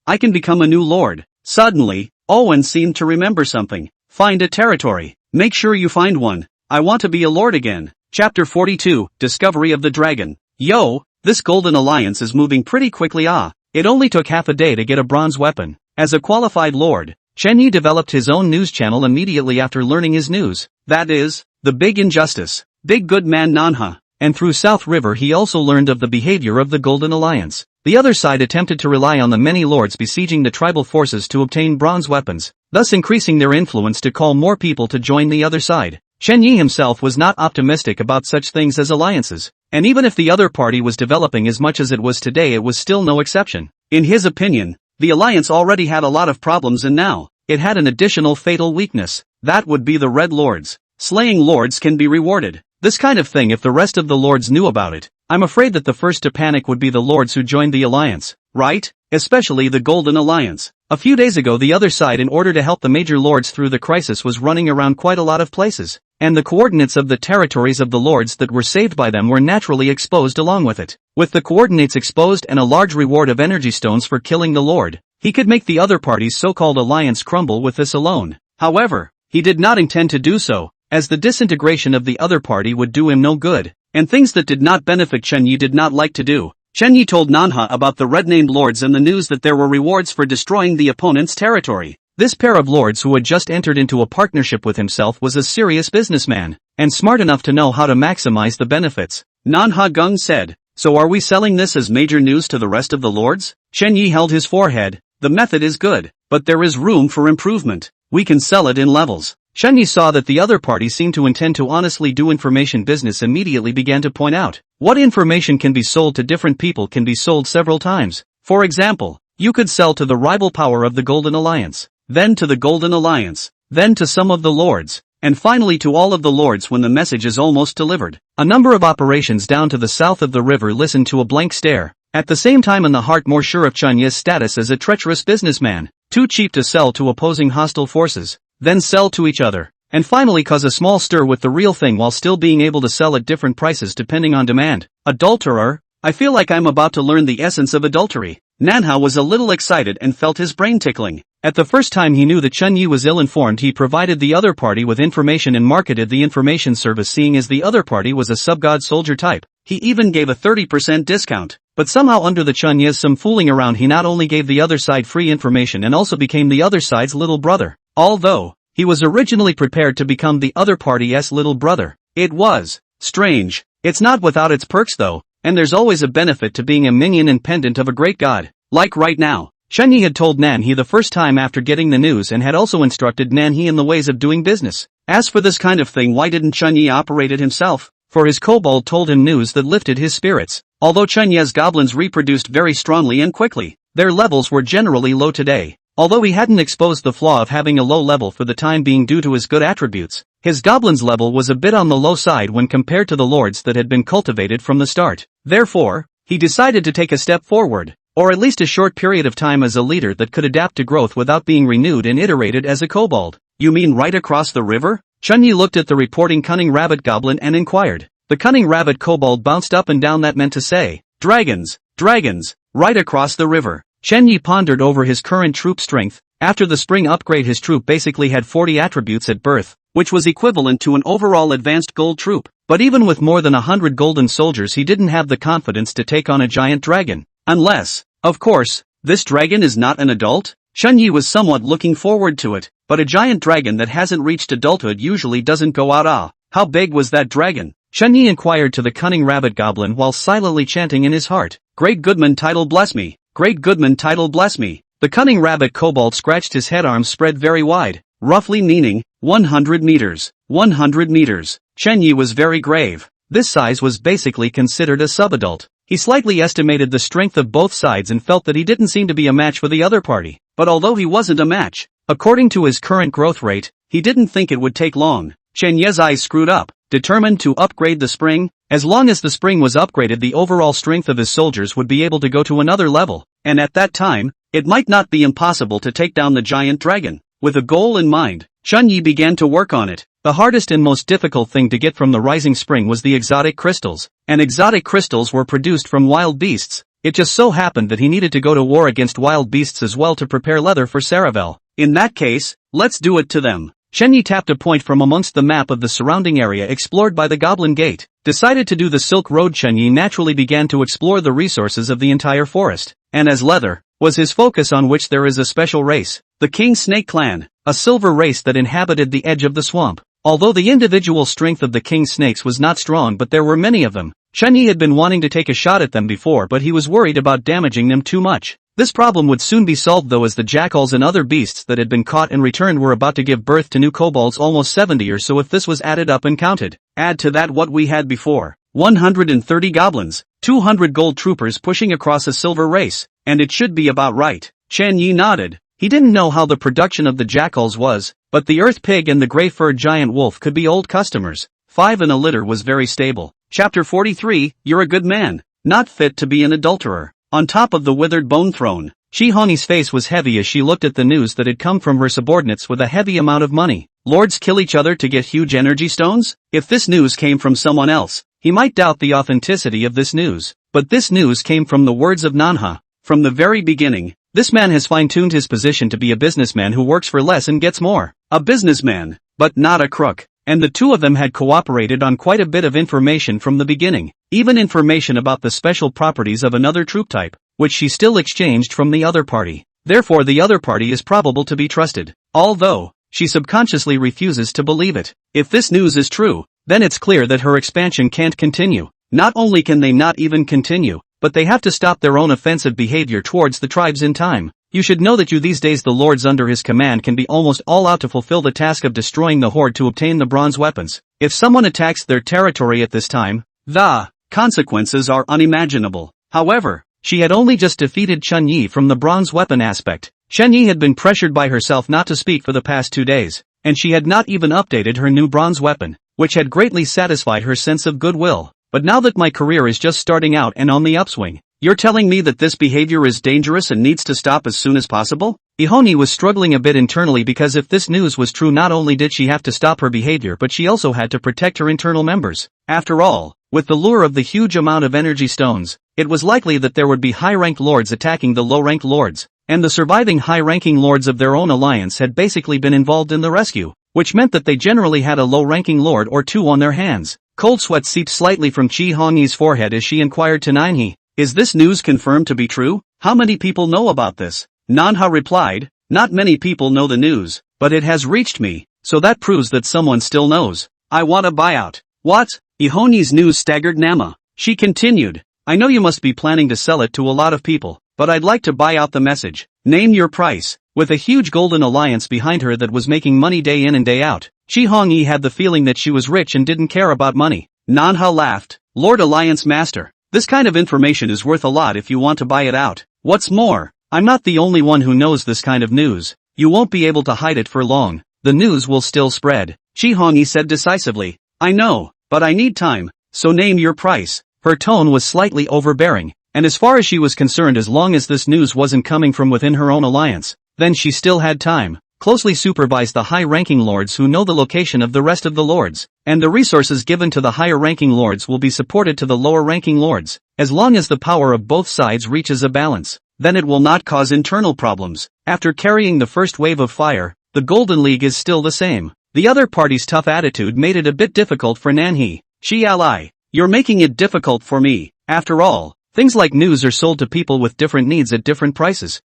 I can become a new lord. Suddenly, Owen seemed to remember something. Find a territory. Make sure you find one. I want to be a lord again. Chapter 42, Discovery of the Dragon. Yo, this Golden Alliance is moving pretty quickly. It only took half a day to get a bronze weapon. As a qualified lord, Chen Yi developed his own news channel immediately after learning his news. That is, the big injustice. Big good man Manhwa. And through South River he also learned of the behavior of the Golden Alliance. The other side attempted to rely on the many lords besieging the tribal forces to obtain bronze weapons, thus increasing their influence to call more people to join the other side. Chen Yi himself was not optimistic about such things as alliances, and even if the other party was developing as much as it was today, it was still no exception. In his opinion, the alliance already had a lot of problems, and now it had an additional fatal weakness. That would be the Red Lords. Slaying lords can be rewarded. This kind of thing if the rest of the lords knew about it. I'm afraid that the first to panic would be the lords who joined the alliance, right? Especially the Golden Alliance. A few days ago the other side, in order to help the major lords through the crisis, was running around quite a lot of places, and the coordinates of the territories of the lords that were saved by them were naturally exposed along with it. With the coordinates exposed and a large reward of energy stones for killing the lord, he could make the other party's so-called alliance crumble with this alone. However, he did not intend to do so, as the disintegration of the other party would do him no good, and things that did not benefit Chen Yi did not like to do. Chen Yi told Manhwa about the red-named lords and the news that there were rewards for destroying the opponent's territory. This pair of lords who had just entered into a partnership with himself was a serious businessman, and smart enough to know how to maximize the benefits. Manhwa Gung said, "So are we selling this as major news to the rest of the lords?" Chen Yi held his forehead. "The method is good, but there is room for improvement. We can sell it in levels." Chen Yi saw that the other party seemed to intend to honestly do information business, immediately began to point out. What information can be sold to different people can be sold several times. For example, you could sell to the rival power of the Golden Alliance, then to the Golden Alliance, then to some of the lords, and finally to all of the lords when the message is almost delivered. A number of operations down to the south of the river listened to a blank stare, at the same time in the heart more sure of Chen Yi's status as a treacherous businessman, too cheap to sell to opposing hostile forces, then sell to each other, and finally cause a small stir with the real thing while still being able to sell at different prices depending on demand. Adulterer? I feel like I'm about to learn the essence of adultery. Manhwa was a little excited and felt his brain tickling. At the first time he knew that Chen Yi was ill-informed, he provided the other party with information and marketed the information service, seeing as the other party was a sub-god soldier type. He even gave a 30% discount. But somehow under the Chen Yi's some fooling around, he not only gave the other side free information and also became the other side's little brother. Although he was originally prepared to become the other party's little brother. It was strange. It's not without its perks though, and there's always a benefit to being a minion and pendant of a great god. Like right now, Chen Yi had told Nanhe the first time after getting the news and had also instructed Nanhe in the ways of doing business. As for this kind of thing, why didn't Chen Yi operate it himself? For his kobold told him news that lifted his spirits. Although Chen Yi's goblins reproduced very strongly and quickly, their levels were generally low today. Although he hadn't exposed the flaw of having a low level for the time being due to his good attributes, his goblin's level was a bit on the low side when compared to the lords that had been cultivated from the start. Therefore, he decided to take a step forward, or at least a short period of time as a leader that could adapt to growth without being renewed and iterated as a kobold. You mean right across the river? Chen Yi looked at the reporting cunning rabbit goblin and inquired. The cunning rabbit kobold bounced up and down. That meant to say, dragons, dragons, right across the river. Chen Yi pondered over his current troop strength. After the spring upgrade, his troop basically had 40 attributes at birth, which was equivalent to an overall advanced gold troop. But even with more than 100 golden soldiers, he didn't have the confidence to take on a giant dragon. Unless, of course, this dragon is not an adult? Chen Yi was somewhat looking forward to it, but a giant dragon that hasn't reached adulthood usually doesn't go out. How big was that dragon? Chen Yi inquired to the cunning rabbit goblin while silently chanting in his heart, Great Goodman title bless me, Great Goodman title bless me. The cunning rabbit kobold scratched his head, arms spread very wide, roughly meaning, 100 meters, 100 meters. Chen Yi was very grave. This size was basically considered a subadult. He slightly estimated the strength of both sides and felt that he didn't seem to be a match for the other party. But although he wasn't a match, according to his current growth rate, he didn't think it would take long. Chen Yi's eyes screwed up, determined to upgrade the spring. As long as the spring was upgraded, the overall strength of his soldiers would be able to go to another level, and at that time, it might not be impossible to take down the giant dragon. With a goal in mind, Chen Yi began to work on it. The hardest and most difficult thing to get from the rising spring was the exotic crystals, and exotic crystals were produced from wild beasts. It just so happened that he needed to go to war against wild beasts as well to prepare leather for Saravel. In that case, let's do it to them. Chen Yi tapped a point from amongst the map of the surrounding area explored by the Goblin Gate. Decided to do the Silk Road. Chen Yi naturally began to explore the resources of the entire forest, and as leather was his focus, on which there is a special race, the King Snake Clan, a silver race that inhabited the edge of the swamp. Although the individual strength of the king snakes was not strong, but there were many of them. Chen Yi had been wanting to take a shot at them before, but he was worried about damaging them too much. This problem would soon be solved though, as the jackals and other beasts that had been caught and returned were about to give birth to new kobolds, almost 70 or so if this was added up and counted. Add to that what we had before, 130 goblins, 200 gold troopers pushing across a silver race, and it should be about right. Chen Yi nodded. He didn't know how the production of the jackals was, but the earth pig and the gray-furred giant wolf could be old customers. 5 in a litter was very stable. Chapter 43, You're a good man, not fit to be an adulterer. On top of the withered bone throne, Shi Hongyi's face was heavy as she looked at the news that had come from her subordinates with a heavy amount of money. Lords kill each other to get huge energy stones? If this news came from someone else, he might doubt the authenticity of this news. But this news came from the words of Manhwa. From the very beginning, this man has fine-tuned his position to be a businessman who works for less and gets more. A businessman, but not a crook. And the two of them had cooperated on quite a bit of information from the beginning, even information about the special properties of another troop type, which she still exchanged from the other party. Therefore the other party is probable to be trusted, although she subconsciously refuses to believe it. If this news is true, then it's clear that her expansion can't continue. Not only can they not even continue, but they have to stop their own offensive behavior towards the tribes in time. You should know that these days the lords under his command can be almost all out to fulfill the task of destroying the horde to obtain the bronze weapons. If someone attacks their territory at this time, the consequences are unimaginable. However, she had only just defeated Chen Yi from the bronze weapon aspect. Chen Yi had been pressured by herself not to speak for the past 2 days, and she had not even updated her new bronze weapon, which had greatly satisfied her sense of goodwill. But now that my career is just starting out and on the upswing, you're telling me that this behavior is dangerous and needs to stop as soon as possible? Ihoni was struggling a bit internally because if this news was true, not only did she have to stop her behavior, but she also had to protect her internal members. After all, with the lure of the huge amount of energy stones, it was likely that there would be high-ranked lords attacking the low-ranked lords, and the surviving high-ranking lords of their own alliance had basically been involved in the rescue, which meant that they generally had a low-ranking lord or two on their hands. Cold sweat seeped slightly from Shi Hongyi's forehead as she inquired to Nanhe, is this news confirmed to be true? How many people know about this? Nanha replied, not many people know the news, but it has reached me, so that proves that someone still knows. I want a buyout. What? Ihoni's news staggered Nama. She continued, I know you must be planning to sell it to a lot of people, but I'd like to buy out the message. Name your price. With a huge golden alliance behind her that was making money day in and day out, Shi Hongyi had the feeling that she was rich and didn't care about money. Nanha laughed. Lord Alliance Master, this kind of information is worth a lot if you want to buy it out. What's more, I'm not the only one who knows this kind of news. You won't be able to hide it for long. The news will still spread. Shi Hongyi said decisively. I know, but I need time, so name your price. Her tone was slightly overbearing, and as far as she was concerned, as long as this news wasn't coming from within her own alliance, then she still had time. closely supervise the high-ranking lords who know the location of the rest of the lords, and the resources given to the higher-ranking lords will be supported to the lower-ranking lords, as long as the power of both sides reaches a balance. Then it will not cause internal problems. After carrying the first wave of fire, the Golden League is still the same. The other party's tough attitude made it a bit difficult for Nanhee. She ally. You're making it difficult for me. After all, things like news are sold to people with different needs at different prices.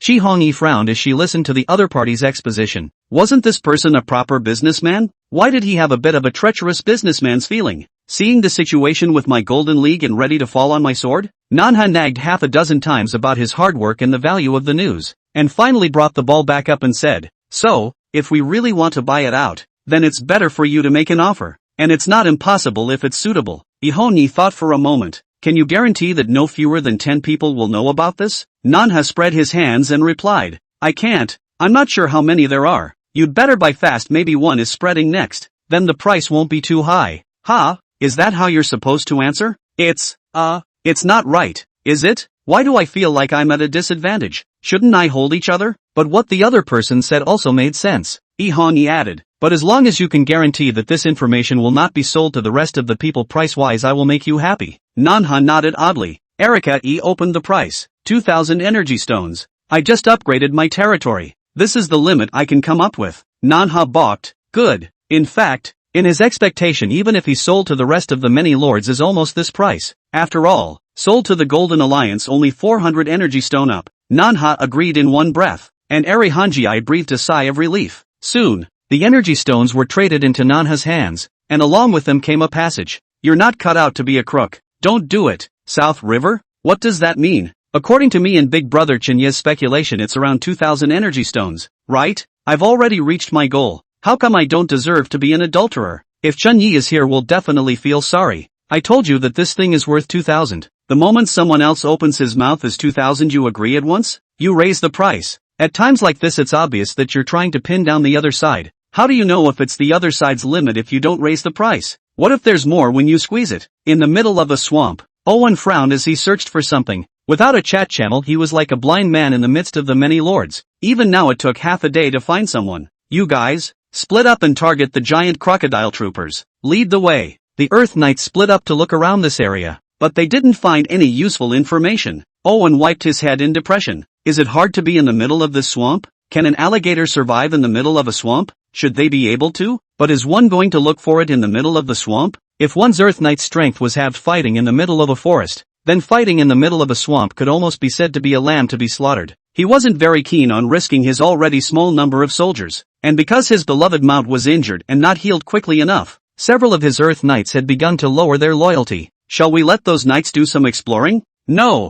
Shi Hongyi frowned as she listened to the other party's exposition. Wasn't this person a proper businessman? Why did he have a bit of a treacherous businessman's feeling? Seeing the situation with my Golden League and ready to fall on my sword? Manhwa nagged half a dozen times about his hard work and the value of the news, and finally brought the ball back up and said, "So, if we really want to buy it out, then it's better for you to make an offer. And it's not impossible if it's suitable." Ihonyi thought for a moment. "Can you guarantee that no fewer than 10 people will know about this?" Manhwa spread his hands and replied, "I can't. I'm not sure how many there are. You'd better buy fast, maybe one is spreading next. Then the price won't be too high." "Ha? Is that how you're supposed to answer?" It's not right, is it? Why do I feel like I'm at a disadvantage? Shouldn't I hold each other?" But what the other person said also made sense. Ihonyi added, "But as long as you can guarantee that this information will not be sold to the rest of the people price-wise, I will make you happy." Manhwa nodded oddly. Erika opened the price. 2,000 energy stones. I just upgraded my territory. This is the limit I can come up with. Manhwa balked. Good. In fact, in his expectation, even if he sold to the rest of the many lords is almost this price. After all, sold to the Golden Alliance only 400 energy stone up. Manhwa agreed in one breath, and Hanji breathed a sigh of relief. Soon, the energy stones were traded into Manhwa's hands, and along with them came a passage. "You're not cut out to be a crook. Don't do it." South River? What does that mean? According to me and Big Brother Chinye's speculation, it's around 2,000 energy stones, right? I've already reached my goal. How come I don't deserve to be an adulterer? If Chunyi is here, we'll definitely feel sorry. I told you that this thing is worth 2,000. The moment someone else opens his mouth as 2,000, you agree at once? You raise the price. At times like this, it's obvious that you're trying to pin down the other side. How do you know if it's the other side's limit if you don't raise the price? What if there's more when you squeeze it? In the middle of a swamp, Owen frowned as he searched for something. Without a chat channel, he was like a blind man in the midst of the many lords. Even now it took half a day to find someone. "You guys, split up and target the giant crocodile troopers. Lead the way." The Earth Knights split up to look around this area, but they didn't find any useful information. Owen wiped his head in depression. Is it hard to be in the middle of this swamp? Can an alligator survive in the middle of a swamp? Should they be able to? But is one going to look for it in the middle of the swamp? If one's Earth Knight's strength was halved fighting in the middle of a forest, then fighting in the middle of a swamp could almost be said to be a lamb to be slaughtered. He wasn't very keen on risking his already small number of soldiers, and because his beloved mount was injured and not healed quickly enough, several of his Earth Knights had begun to lower their loyalty. Shall we let those knights do some exploring? No.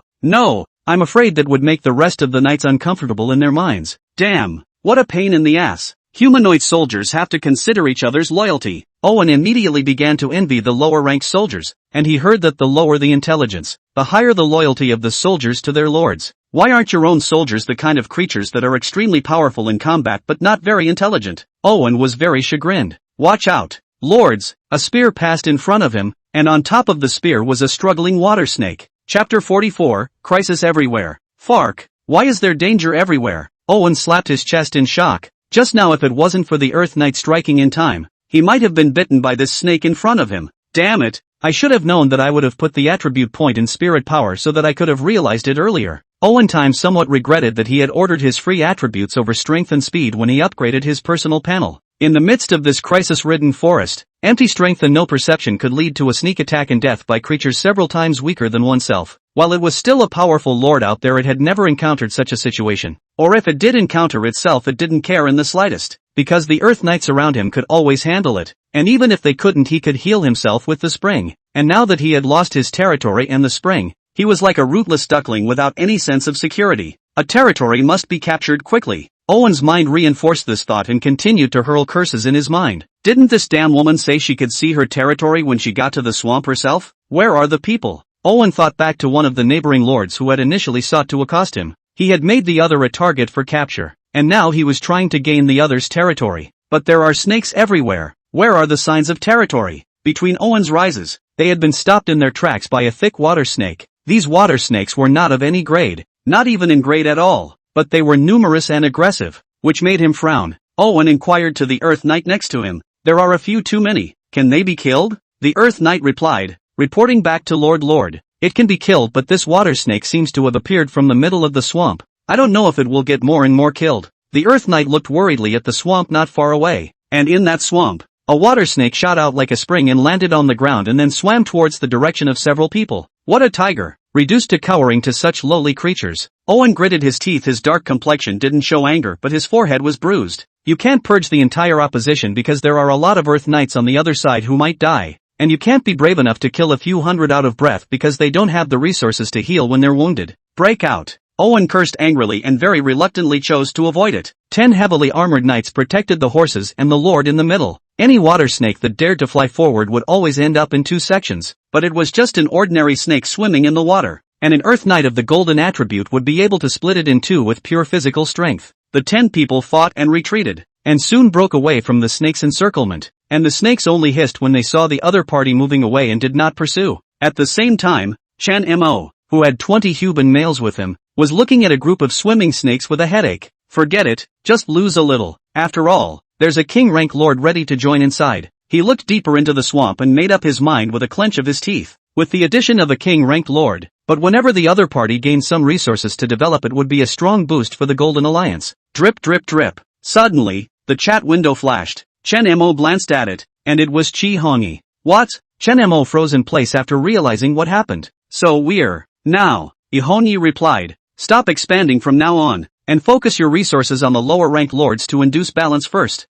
I'm afraid that would make the rest of the knights uncomfortable in their minds. Damn, what a pain in the ass. Humanoid soldiers have to consider each other's loyalty. Owen immediately began to envy the lower-ranked soldiers, and he heard that the lower the intelligence, the higher the loyalty of the soldiers to their lords. Why aren't your own soldiers the kind of creatures that are extremely powerful in combat but not very intelligent? Owen was very chagrined. Watch out, lords! A spear passed in front of him, and on top of the spear was a struggling water snake. Chapter 44, Crisis Everywhere. Fark, why is there danger everywhere? Owen slapped his chest in shock. Just now, if it wasn't for the Earth Knight striking in time, he might have been bitten by this snake in front of him. Damn it, I should have known that I would have put the attribute point in spirit power so that I could have realized it earlier. Owen time somewhat regretted that he had ordered his free attributes over strength and speed when he upgraded his personal panel. In the midst of this crisis-ridden forest, empty strength and no perception could lead to a sneak attack and death by creatures several times weaker than oneself. While it was still a powerful lord out there, it had never encountered such a situation. Or if it did encounter itself, it didn't care in the slightest, because the Earth Knights around him could always handle it, and even if they couldn't, he could heal himself with the spring. And now that he had lost his territory and the spring, he was like a rootless duckling without any sense of security. A territory must be captured quickly. Owen's mind reinforced this thought and continued to hurl curses in his mind. Didn't this damn woman say she could see her territory when she got to the swamp herself? Where are the people? Owen thought back to one of the neighboring lords who had initially sought to accost him. He had made the other a target for capture, and now he was trying to gain the other's territory. But there are snakes everywhere. Where are the signs of territory? Between Owen's rises, they had been stopped in their tracks by a thick water snake. These water snakes were not of any grade, not even in grade at all, but they were numerous and aggressive. which made him frown. Owen inquired to the Earth Knight next to him. There are a few too many. Can they be killed? The Earth Knight replied, reporting back to Lord. It can be killed, but this water snake seems to have appeared from the middle of the swamp. I don't know if it will get more and more killed. The Earth Knight looked worriedly at the swamp not far away, and in that swamp, a water snake shot out like a spring and landed on the ground and then swam towards the direction of several people. What a tiger! Reduced to cowering to such lowly creatures. Owen gritted his teeth. His dark complexion didn't show anger, but his forehead was bruised. You can't purge the entire opposition because there are a lot of Earth Knights on the other side who might die. And you can't be brave enough to kill a few hundred out of breath because they don't have the resources to heal when they're wounded. Break out. Owen cursed angrily and very reluctantly chose to avoid it. 10 heavily armored knights protected the horses and the lord in the middle. Any water snake that dared to fly forward would always end up in 2 sections, but it was just an ordinary snake swimming in the water, and an Earth Knight of the golden attribute would be able to split it in 2 with pure physical strength. The 10 people fought and retreated, and soon broke away from the snake's encirclement, and the snakes only hissed when they saw the other party moving away and did not pursue. At the same time, Chan Mo, who had 20 human males with him, was looking at a group of swimming snakes with a headache. Forget it, just lose a little. After all, there's a king rank lord ready to join inside. He looked deeper into the swamp and made up his mind with a clench of his teeth. With the addition of a king ranked lord, but whenever the other party gained some resources to develop, it would be a strong boost for the Golden Alliance. Drip drip drip. Suddenly, the chat window flashed. Chen Mo glanced at it, and it was Chi Hongi. What? Chen Mo froze in place after realizing what happened. So we're now. Ihonyi replied. Stop expanding from now on, and focus your resources on the lower rank lords to induce balance first.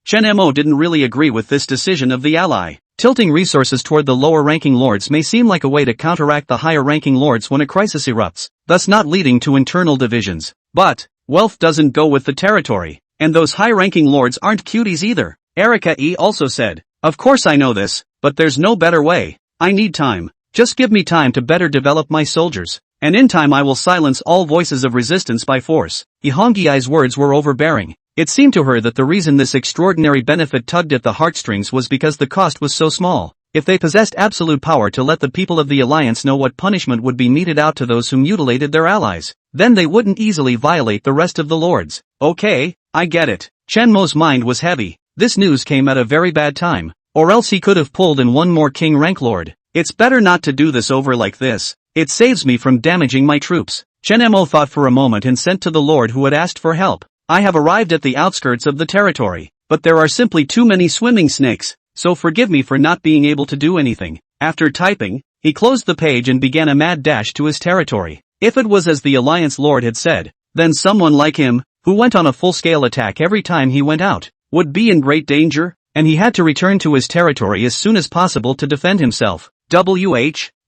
Chen Mo didn't really agree with this decision of the ally. Tilting resources toward the lower ranking lords may seem like a way to counteract the higher ranking lords when a crisis erupts, thus not leading to internal divisions. But wealth doesn't go with the territory, and those high ranking lords aren't cuties either. Erika E also said, of course I know this, but there's no better way. I need time. Just give me time to better develop my soldiers, and in time I will silence all voices of resistance by force. Ihongi's words were overbearing. It seemed to her that the reason this extraordinary benefit tugged at the heartstrings was because the cost was so small. If they possessed absolute power to let the people of the Alliance know what punishment would be meted out to those who mutilated their allies, then they wouldn't easily violate the rest of the lords. Okay, I get it. Chen Mo's mind was heavy. This news came at a very bad time, or else he could have pulled in one more king rank lord. It's better not to do this over like this. It saves me from damaging my troops. Chen Mo thought for a moment and sent to the lord who had asked for help. I have arrived at the outskirts of the territory, but there are simply too many swimming snakes, so forgive me for not being able to do anything. After typing, he closed the page and began a mad dash to his territory. If it was as the Alliance Lord had said, then someone like him, who went on a full-scale attack every time he went out, would be in great danger, and he had to return to his territory as soon as possible to defend himself.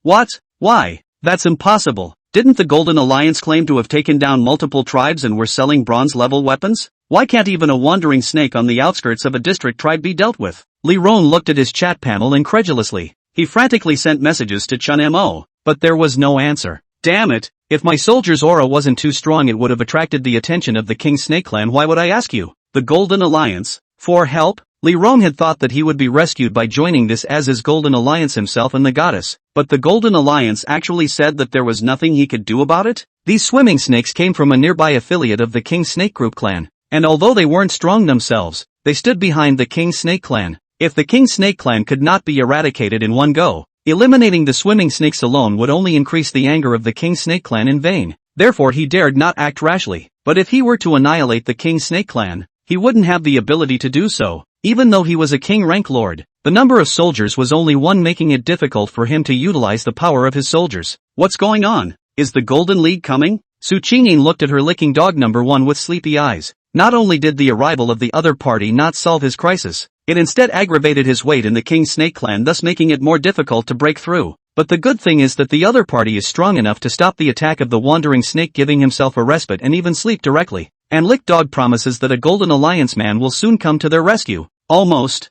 What? Why? That's impossible. Didn't the Golden Alliance claim to have taken down multiple tribes and were selling bronze-level weapons? Why can't even a wandering snake on the outskirts of a district tribe be dealt with? Li Ron looked at his chat panel incredulously. He frantically sent messages to Chun Mo, but there was no answer. Damn it, if my soldier's aura wasn't too strong it would have attracted the attention of the King Snake Clan. Why would I ask you? The Golden Alliance? For help? Li Ron had thought that he would be rescued by joining this as his Golden Alliance himself and the goddess, but the Golden Alliance actually said that there was nothing he could do about it? These swimming snakes came from a nearby affiliate of the King Snake Group clan, and although they weren't strong themselves, they stood behind the King Snake Clan. If the King Snake Clan could not be eradicated in one go, eliminating the swimming snakes alone would only increase the anger of the King Snake Clan in vain. Therefore he dared not act rashly, but if he were to annihilate the King Snake Clan, he wouldn't have the ability to do so. Even though he was a king rank lord, the number of soldiers was only one, making it difficult for him to utilize the power of his soldiers. What's going on? Is the Golden League coming? Su Qingyin looked at her licking dog number 1 with sleepy eyes. Not only did the arrival of the other party not solve his crisis, it instead aggravated his weight in the King Snake Clan, thus making it more difficult to break through. But the good thing is that the other party is strong enough to stop the attack of the wandering snake, giving himself a respite and even sleep directly. And Lick Dog promises that a Golden Alliance man will soon come to their rescue. Almost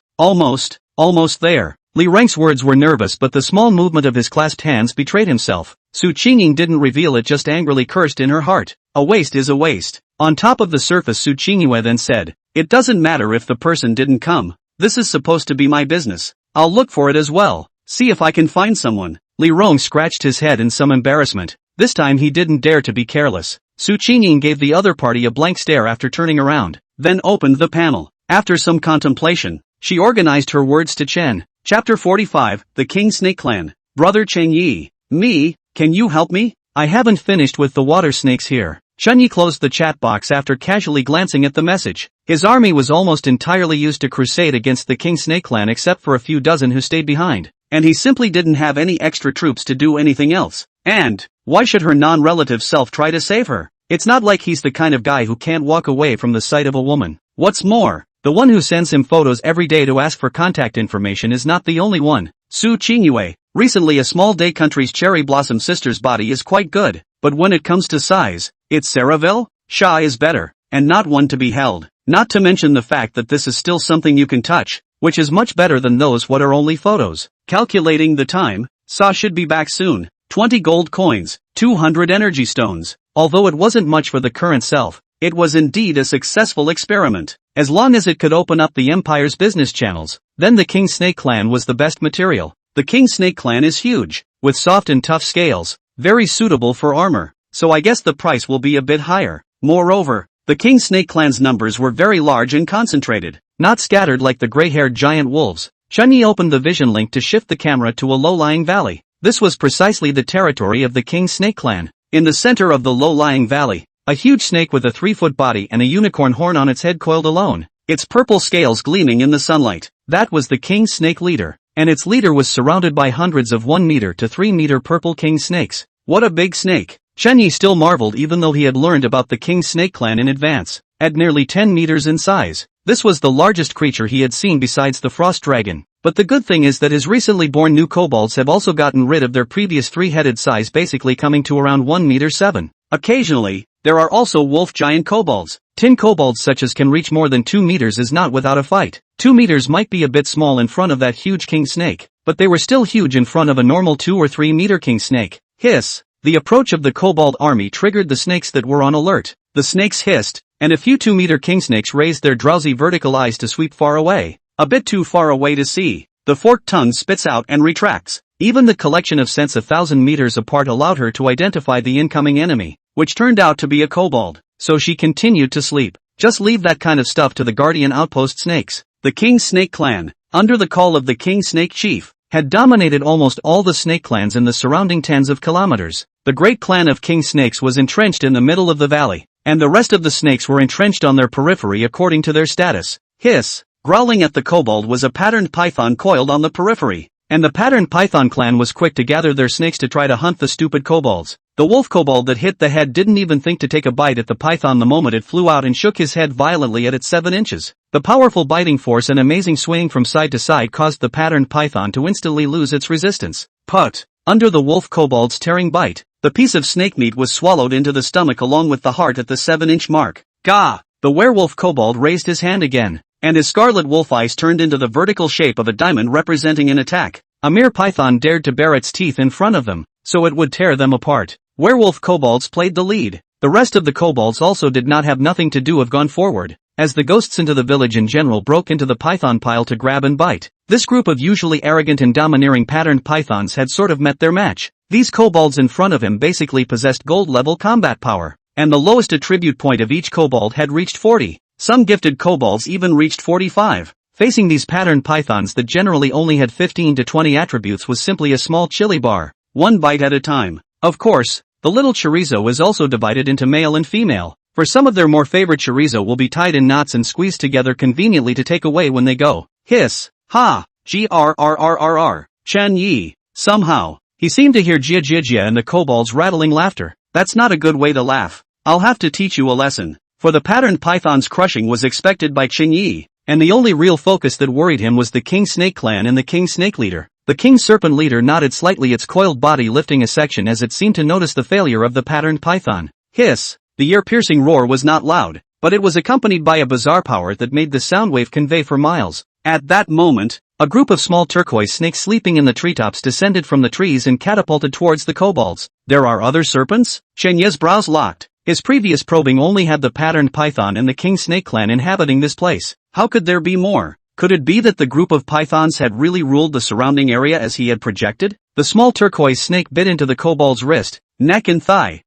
there. Li Reng's words were nervous, but the small movement of his clasped hands betrayed himself. Su Qingyin didn't reveal it, just angrily cursed in her heart. A waste is a waste. On top of the surface, Su Qingyue then said, it doesn't matter if the person didn't come. This is supposed to be my business. I'll look for it as well. See if I can find someone. Li Rong scratched his head in some embarrassment. This time he didn't dare to be careless. Su Qingyin gave the other party a blank stare after turning around, then opened the panel. After some contemplation, she organized her words to Chen. Chapter 45, The King Snake Clan. Brother Chen Yi. Me, can you help me? I haven't finished with the water snakes here. Chen Yi closed the chat box after casually glancing at the message. His army was almost entirely used to crusade against the King Snake Clan except for a few dozen who stayed behind. And he simply didn't have any extra troops to do anything else. And why should her non-relative self try to save her? It's not like he's the kind of guy who can't walk away from the sight of a woman. What's more, the one who sends him photos every day to ask for contact information is not the only one. Su Qingyue. Recently a small day country's cherry blossom sister's body is quite good, but when it comes to size, it's Saraville? Sha is better, and not one to be held. Not to mention the fact that this is still something you can touch, which is much better than those what are only photos. Calculating the time, Sa should be back soon. 20 gold coins, 200 energy stones. Although it wasn't much for the current self, it was indeed a successful experiment. As long as it could open up the Empire's business channels, then the King Snake Clan was the best material. The King Snake Clan is huge, with soft and tough scales, very suitable for armor, so I guess the price will be a bit higher. Moreover, the King Snake Clan's numbers were very large and concentrated, not scattered like the gray-haired giant wolves. Chen Yi opened the vision link to shift the camera to a low-lying valley. This was precisely the territory of the King Snake Clan. In the center of the low-lying valley, a huge snake with a 3-foot body and a unicorn horn on its head coiled alone, its purple scales gleaming in the sunlight. That was the King Snake leader, and its leader was surrounded by hundreds of 1 meter to 3 meter purple king snakes. What a big snake! Chen Yi still marveled even though he had learned about the King Snake Clan in advance. At nearly 10 meters in size, this was the largest creature he had seen besides the frost dragon. But the good thing is that his recently born new kobolds have also gotten rid of their previous 3-headed size, basically coming to around 1 meter 7. Occasionally, there are also wolf giant kobolds. Tin kobolds such as can reach more than 2 meters is not without a fight. 2 meters might be a bit small in front of that huge king snake, but they were still huge in front of a normal 2 or 3 meter king snake. Hiss! The approach of the kobold army triggered the snakes that were on alert. The snakes hissed, and a few 2-meter king snakes raised their drowsy vertical eyes to sweep far away. A bit too far away to see. The forked tongue spits out and retracts. Even the collection of scents 1,000 meters apart allowed her to identify the incoming enemy, which turned out to be a kobold. So she continued to sleep. Just leave that kind of stuff to the guardian outpost snakes. The King Snake Clan, under the call of the King Snake Chief, had dominated almost all the snake clans in the surrounding tens of kilometers. The great clan of King Snakes was entrenched in the middle of the valley, and the rest of the snakes were entrenched on their periphery according to their status. Hiss! Growling at the kobold was a patterned python coiled on the periphery, and the patterned python clan was quick to gather their snakes to try to hunt the stupid kobolds. The wolf kobold that hit the head didn't even think to take a bite at the python the moment it flew out and shook his head violently at its 7 inches. The powerful biting force and amazing swaying from side to side caused the patterned python to instantly lose its resistance. Put! Under the wolf kobold's tearing bite, the piece of snake meat was swallowed into the stomach along with the heart at the 7-inch mark. Gah! The werewolf kobold raised his hand again, and his scarlet wolf eyes turned into the vertical shape of a diamond representing an attack. A mere python dared to bare its teeth in front of them, so it would tear them apart. Werewolf kobolds played the lead. The rest of the kobolds also did not have nothing to do have gone forward, as the ghosts into the village in general broke into the python pile to grab and bite. This group of usually arrogant and domineering patterned pythons had sort of met their match. These kobolds in front of him basically possessed gold-level combat power, and the lowest attribute point of each kobold had reached 40. Some gifted kobolds even reached 45. Facing these patterned pythons that generally only had 15 to 20 attributes was simply a small chili bar, one bite at a time. Of course, the little chorizo is also divided into male and female. For some of their more favorite chorizo will be tied in knots and squeezed together conveniently to take away when they go. Hiss! Ha! Grrrrrrr! Chen Yi! Somehow, he seemed to hear Jia Jia Jia and the kobold's rattling laughter. That's not a good way to laugh. I'll have to teach you a lesson. For the patterned python's crushing was expected by Chen Yi, and the only real focus that worried him was the King Snake Clan and the King Snake Leader. The King Serpent Leader nodded slightly, its coiled body lifting a section as it seemed to notice the failure of the patterned python. Hiss! The ear-piercing roar was not loud, but it was accompanied by a bizarre power that made the sound wave convey for miles. At that moment, a group of small turquoise snakes sleeping in the treetops descended from the trees and catapulted towards the kobolds. There are other serpents? Chen Ye's brows locked. His previous probing only had the patterned python and the King Snake Clan inhabiting this place. How could there be more? Could it be that the group of pythons had really ruled the surrounding area as he had projected? The small turquoise snake bit into the kobold's wrist, neck and thigh.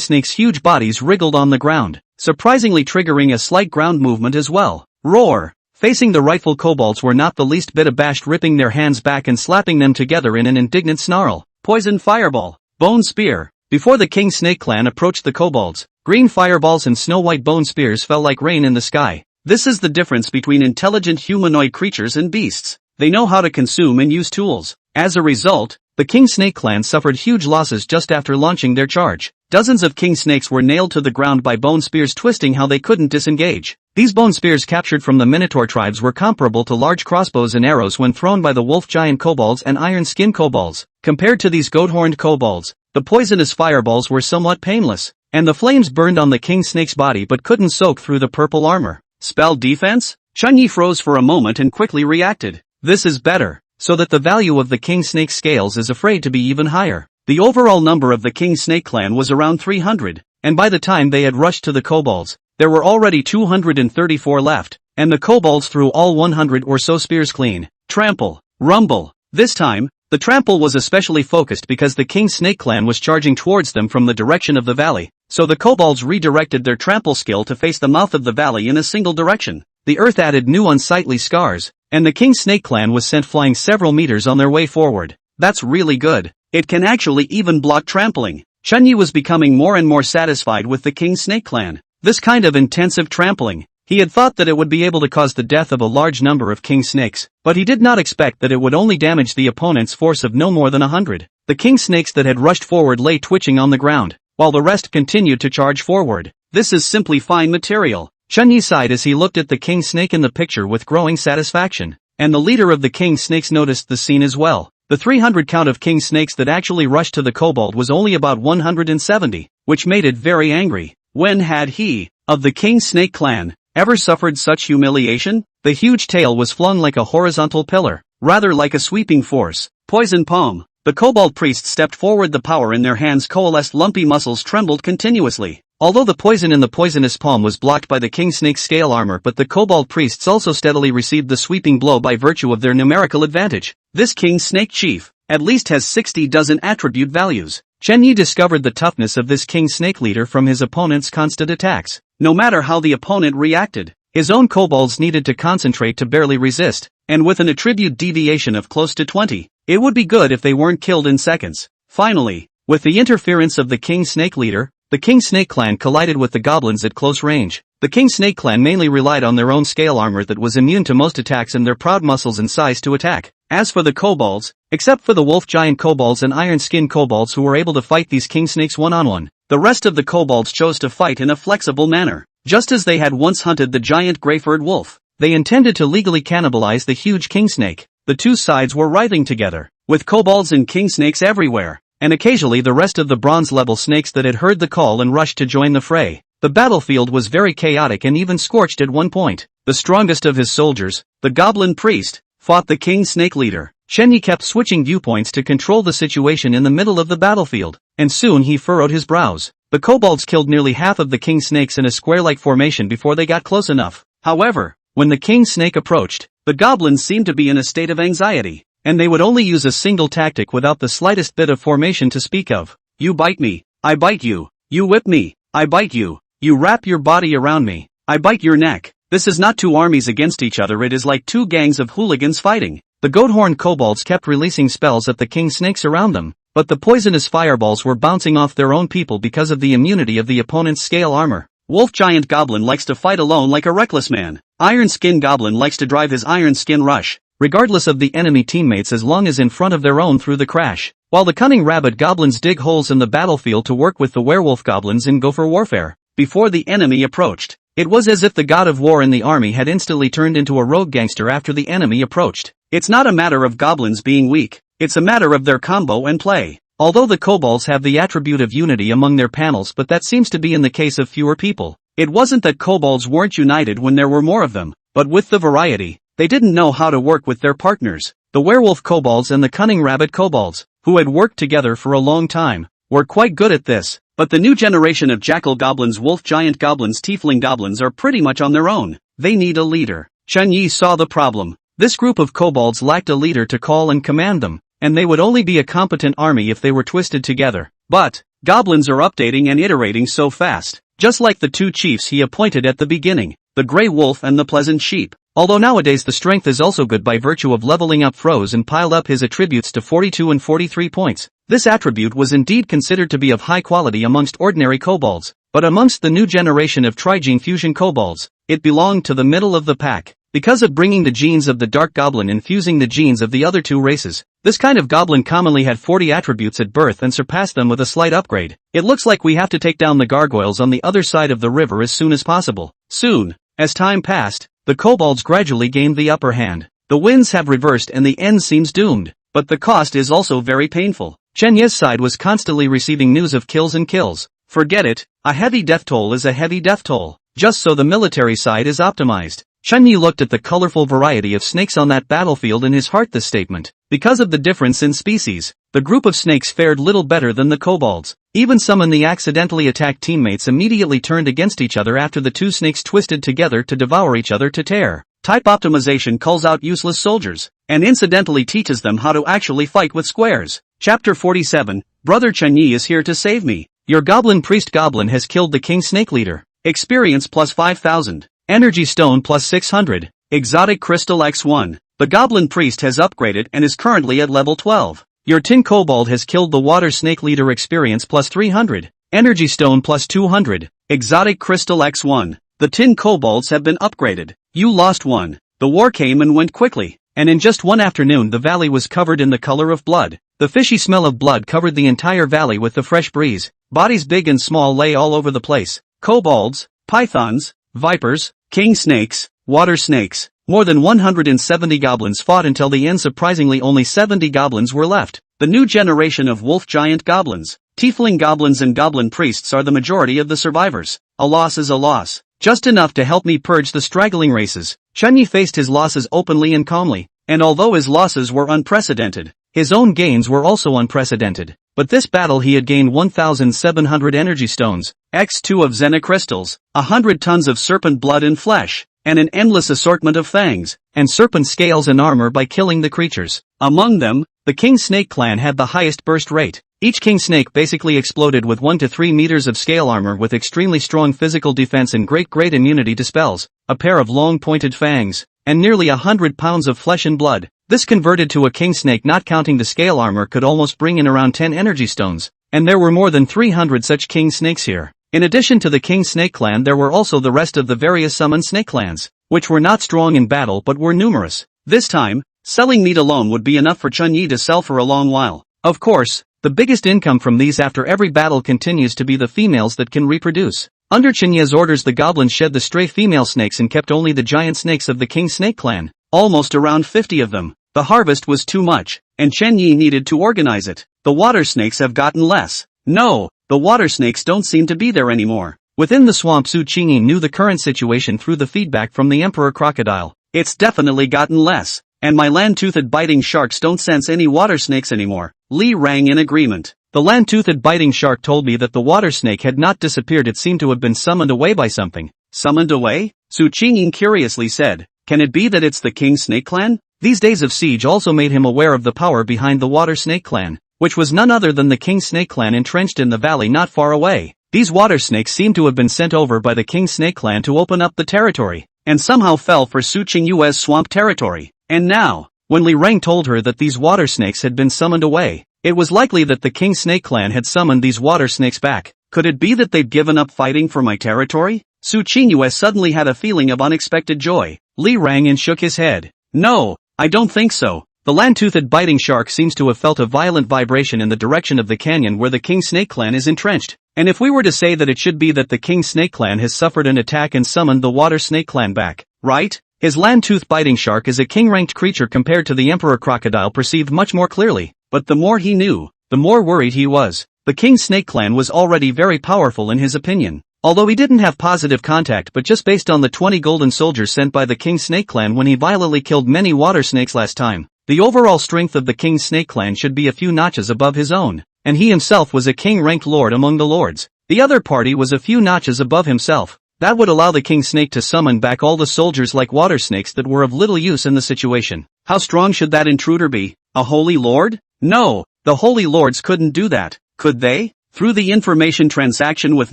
snake's huge bodies wriggled on the ground, surprisingly triggering a slight ground movement as well. Roar! Facing the rightful kobolds were not the least bit abashed, ripping their hands back and slapping them together in an indignant snarl. Poison fireball. Bone spear. Before the King Snake clan approached the kobolds, green fireballs and snow-white bone spears fell like rain in the sky. This is the difference between intelligent humanoid creatures and beasts. They know how to consume and use tools. As a result, the King Snake clan suffered huge losses just after launching their charge. Dozens of king snakes were nailed to the ground by bone spears, twisting how they couldn't disengage. These bone spears captured from the Minotaur tribes were comparable to large crossbows and arrows when thrown by the wolf giant kobolds and iron skin kobolds. Compared to these goat-horned kobolds, the poisonous fireballs were somewhat painless, and the flames burned on the king snake's body but couldn't soak through the purple armor. Spell defense? Chunyi froze for a moment and quickly reacted. This is better, so that the value of the king snake scales is afraid to be even higher. The overall number of the King Snake clan was around 300, and by the time they had rushed to the kobolds, there were already 234 left, and the kobolds threw all 100 or so spears clean. Trample. Rumble. This time, the trample was especially focused because the King Snake clan was charging towards them from the direction of the valley, so the kobolds redirected their trample skill to face the mouth of the valley in a single direction. The earth added new unsightly scars, and the King Snake clan was sent flying several meters on their way forward. That's really good. It can actually even block trampling. Chunyi was becoming more and more satisfied with the King Snake clan. This kind of intensive trampling, he had thought that it would be able to cause the death of a large number of king snakes, but he did not expect that it would only damage the opponent's force of no more than 100. The king snakes that had rushed forward lay twitching on the ground, while the rest continued to charge forward. This is simply fine material. Chunyi sighed as he looked at the king snake in the picture with growing satisfaction, and the leader of the king snakes noticed the scene as well. The 300 count of king snakes that actually rushed to the kobold was only about 170, which made it very angry. When had he, of the King Snake clan, ever suffered such humiliation? The huge tail was flung like a horizontal pillar, rather like a sweeping force. Poison palm. The kobold priest stepped forward, the power in their hands coalesced, lumpy muscles trembled continuously. Although the poison in the poisonous palm was blocked by the king snake's scale armor, but the kobold priests also steadily received the sweeping blow by virtue of their numerical advantage. This king snake chief at least has 60 dozen attribute values. Chen Yi discovered the toughness of this king snake leader from his opponent's constant attacks. No matter how the opponent reacted, his own kobolds needed to concentrate to barely resist, and with an attribute deviation of close to 20, it would be good if they weren't killed in seconds. Finally, with the interference of the king snake leader, the King Snake clan collided with the goblins at close range. The King Snake clan mainly relied on their own scale armor that was immune to most attacks and their proud muscles and size to attack. As for the kobolds, except for the wolf giant kobolds and iron skin kobolds who were able to fight these king snakes one-on-one, the rest of the kobolds chose to fight in a flexible manner. Just as they had once hunted the giant gray-furred wolf, they intended to legally cannibalize the huge king snake. The two sides were writhing together, with kobolds and king snakes everywhere, and occasionally the rest of the bronze-level snakes that had heard the call and rushed to join the fray. The battlefield was very chaotic and even scorched at one point. The strongest of his soldiers, the goblin priest, fought the king snake leader. Chen Yi kept switching viewpoints to control the situation in the middle of the battlefield, and soon he furrowed his brows. The kobolds killed nearly half of the king snakes in a square-like formation before they got close enough. However, when the king snake approached, the goblins seemed to be in a state of anxiety, and they would only use a single tactic without the slightest bit of formation to speak of. You bite me, I bite you. You whip me, I bite you. You wrap your body around me, I bite your neck. This is not two armies against each other, it is like two gangs of hooligans fighting. The goathorn kobolds kept releasing spells at the king snakes around them, but the poisonous fireballs were bouncing off their own people because of the immunity of the opponent's scale armor. Wolf giant goblin likes to fight alone like a reckless man. Iron skin goblin likes to drive his iron skin rush, regardless of the enemy teammates, as long as in front of their own through the crash. While the cunning rabbit goblins dig holes in the battlefield to work with the werewolf goblins in gopher warfare. Before the enemy approached, it was as if the god of war in the army had instantly turned into a rogue gangster after the enemy approached. It's not a matter of goblins being weak, it's a matter of their combo and play. Although the kobolds have the attribute of unity among their panels, but that seems to be in the case of fewer people. It wasn't that kobolds weren't united when there were more of them, but with the variety, they didn't know how to work with their partners. The werewolf kobolds and the cunning rabbit kobolds, who had worked together for a long time, were quite good at this. But the new generation of jackal goblins, wolf giant goblins, tiefling goblins are pretty much on their own. They need a leader. Chen Yi saw the problem. This group of kobolds lacked a leader to call and command them, and they would only be a competent army if they were twisted together. But goblins are updating and iterating so fast, just like the two chiefs he appointed at the beginning, the gray wolf and the pleasant sheep. Although nowadays the strength is also good by virtue of leveling up Froze and piled up his attributes to 42 and 43 points. This attribute was indeed considered to be of high quality amongst ordinary kobolds, but amongst the new generation of trigene fusion kobolds, it belonged to the middle of the pack. Because of bringing the genes of the dark goblin and fusing the genes of the other two races, this kind of goblin commonly had 40 attributes at birth and surpassed them with a slight upgrade. It looks like we have to take down the gargoyles on the other side of the river as soon as possible. Soon, as time passed, the kobolds gradually gained the upper hand. The winds have reversed and the end seems doomed, but the cost is also very painful. Chen Ye's side was constantly receiving news of kills and kills. Forget it, a heavy death toll is a heavy death toll. Just so the military side is optimized. Chen Yi looked at the colorful variety of snakes on that battlefield in his heart this statement. Because of the difference in species, the group of snakes fared little better than the kobolds. Even some in the accidentally attacked teammates immediately turned against each other after the two snakes twisted together to devour each other to tear. Type optimization calls out useless soldiers, and incidentally teaches them how to actually fight with squares. Chapter 47, Brother Chen Yi is here to save me. Your goblin priest goblin has killed the king snake leader. Experience plus 5000. Energy stone plus 600. Exotic crystal x1. The goblin priest has upgraded and is currently at level 12. Your tin kobold has killed the water snake leader. Experience plus 300. Energy stone plus 200. Exotic crystal x1. The tin kobolds have been upgraded. You lost one. The war came and went quickly, and in just one afternoon the valley was covered in the color of blood. The fishy smell of blood covered the entire valley with the fresh breeze. Bodies big and small lay all over the place. Kobolds, pythons, vipers, king snakes, water snakes. More than 170 goblins fought until the end. Surprisingly, only 70 goblins were left. The new generation of wolf giant goblins, tiefling goblins and goblin priests are the majority of the survivors. A loss is a loss. Just enough to help me purge the straggling races. Chen Yi faced his losses openly and calmly, and although his losses were unprecedented, his own gains were also unprecedented. But this battle he had gained 1,700 energy stones, x2 of Zena crystals, 100 tons of serpent blood and flesh, and an endless assortment of fangs, and serpent scales and armor by killing the creatures. Among them, the King Snake clan had the highest burst rate. Each King Snake basically exploded with 1 to 3 meters of scale armor with extremely strong physical defense and great immunity to spells, a pair of long pointed fangs, and nearly 100 pounds of flesh and blood. This converted to a King Snake not counting the scale armor could almost bring in around 10 energy stones, and there were more than 300 such King Snakes here. In addition to the King Snake clan there were also the rest of the various summoned snake clans, which were not strong in battle but were numerous. This time, selling meat alone would be enough for Chun-Yi to sell for a long while. Of course, the biggest income from these after every battle continues to be the females that can reproduce. Under Chun-Yi's orders the goblins shed the stray female snakes and kept only the giant snakes of the King Snake clan, almost around 50 of them. The harvest was too much, and Chun-Yi needed to organize it. The water snakes have gotten less. No, the water snakes don't seem to be there anymore. Within the swamp Su Qingyi knew the current situation through the feedback from the Emperor Crocodile. It's definitely gotten less, and my land-toothed biting sharks don't sense any water snakes anymore. Li rang in agreement. The land-toothed biting shark told me that the water snake had not disappeared, it seemed to have been summoned away by something. Summoned away? Su Qingyi curiously said. Can it be that it's the King Snake clan? These days of siege also made him aware of the power behind the Water Snake clan, which was none other than the King Snake clan entrenched in the valley not far away. These water snakes seemed to have been sent over by the King Snake clan to open up the territory, and somehow fell for Su Qingyue's swamp territory. And now, when Li Reng told her that these water snakes had been summoned away, it was likely that the King Snake clan had summoned these water snakes back. Could it be that they'd given up fighting for my territory? Su Qingyue suddenly had a feeling of unexpected joy. Li rang and shook his head. No, I don't think so. The land-toothed biting shark seems to have felt a violent vibration in the direction of the canyon where the King Snake clan is entrenched. And if we were to say that it should be that the King Snake clan has suffered an attack and summoned the Water Snake clan back, right? His land-tooth biting shark is a king-ranked creature compared to the Emperor Crocodile perceived much more clearly. But the more he knew, the more worried he was. The King Snake clan was already very powerful in his opinion. Although he didn't have positive contact but just based on the 20 golden soldiers sent by the King Snake clan when he violently killed many water snakes last time, the overall strength of the King Snake clan should be a few notches above his own, and he himself was a king-ranked lord among the lords. The other party was a few notches above himself. That would allow the King Snake to summon back all the soldiers like water snakes that were of little use in the situation. How strong should that intruder be? A holy lord? No, the holy lords couldn't do that, could they? Through the information transaction with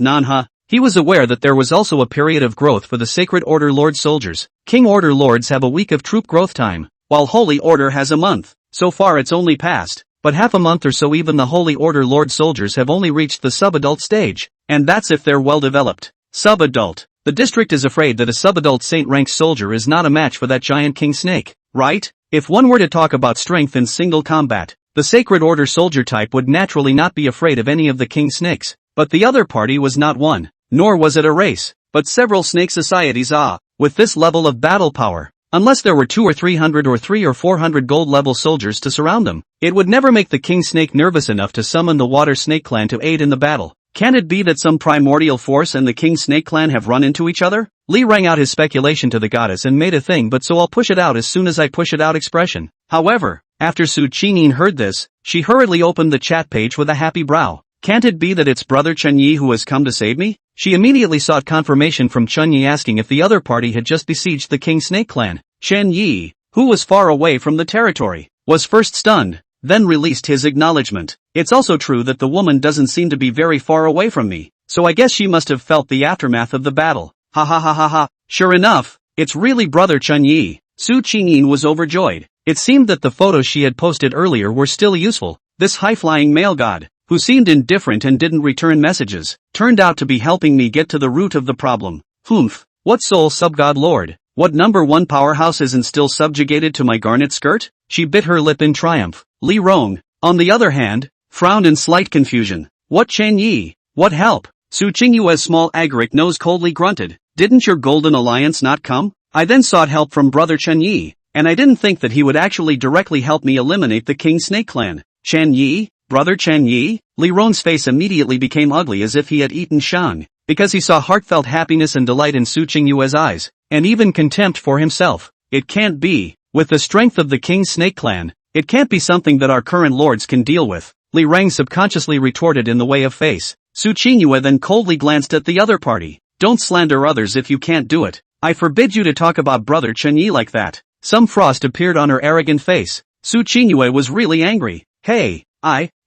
Nanha, he was aware that there was also a period of growth for the Sacred Order Lord soldiers. King Order Lords have a week of troop growth time, while Holy Order has a month. So far it's only passed, but half a month or so even the Holy Order Lord soldiers have only reached the sub-adult stage, and that's if they're well developed. Sub-adult. The district is afraid that a sub-adult saint-ranked soldier is not a match for that giant King Snake, right? If one were to talk about strength in single combat, the Sacred Order soldier type would naturally not be afraid of any of the King Snakes, but the other party was not one. Nor was it a race, but several snake societies with this level of battle power. Unless there were 200 or 300 or 300 or 400 gold level soldiers to surround them, it would never make the King Snake nervous enough to summon the Water Snake clan to aid in the battle. Can it be that some primordial force and the King Snake clan have run into each other? Li rang out his speculation to the goddess and made a thing but so I'll push it out as soon as I push it out expression. However, after Su Qingyin heard this, she hurriedly opened the chat page with a happy brow. Can't it be that it's brother Chun-Yi who has come to save me? She immediately sought confirmation from Chun-Yi asking if the other party had just besieged the King Snake clan. Chen-Yi, who was far away from the territory, was first stunned, then released his acknowledgement. It's also true that the woman doesn't seem to be very far away from me, so I guess she must have felt the aftermath of the battle. Ha ha ha ha ha. Sure enough, it's really brother Chun-Yi. Su Qingyin was overjoyed. It seemed that the photos she had posted earlier were still useful. This high-flying male god, who seemed indifferent and didn't return messages, turned out to be helping me get to the root of the problem. Humph, what soul sub-god lord? What number 1 powerhouse isn't still subjugated to my garnet skirt? She bit her lip in triumph. Li Rong, on the other hand, frowned in slight confusion. What Chen-Yi? What help? Su Qingyue's small agaric nose coldly grunted. Didn't your golden alliance not come? I then sought help from brother Chen-Yi, and I didn't think that he would actually directly help me eliminate the King Snake clan. Chen-Yi? Brother Chen-Yi? Li Rong's face immediately became ugly as if he had eaten shang, because he saw heartfelt happiness and delight in Su Qingyue's eyes, and even contempt for himself. It can't be. With the strength of the King Snake clan, it can't be something that our current lords can deal with, Li Rang subconsciously retorted in the way of face. Su Qingyue then coldly glanced at the other party. Don't slander others if you can't do it. I forbid you to talk about brother Chenyi like that. Some frost appeared on her arrogant face. Su Qingyue was really angry. Hey,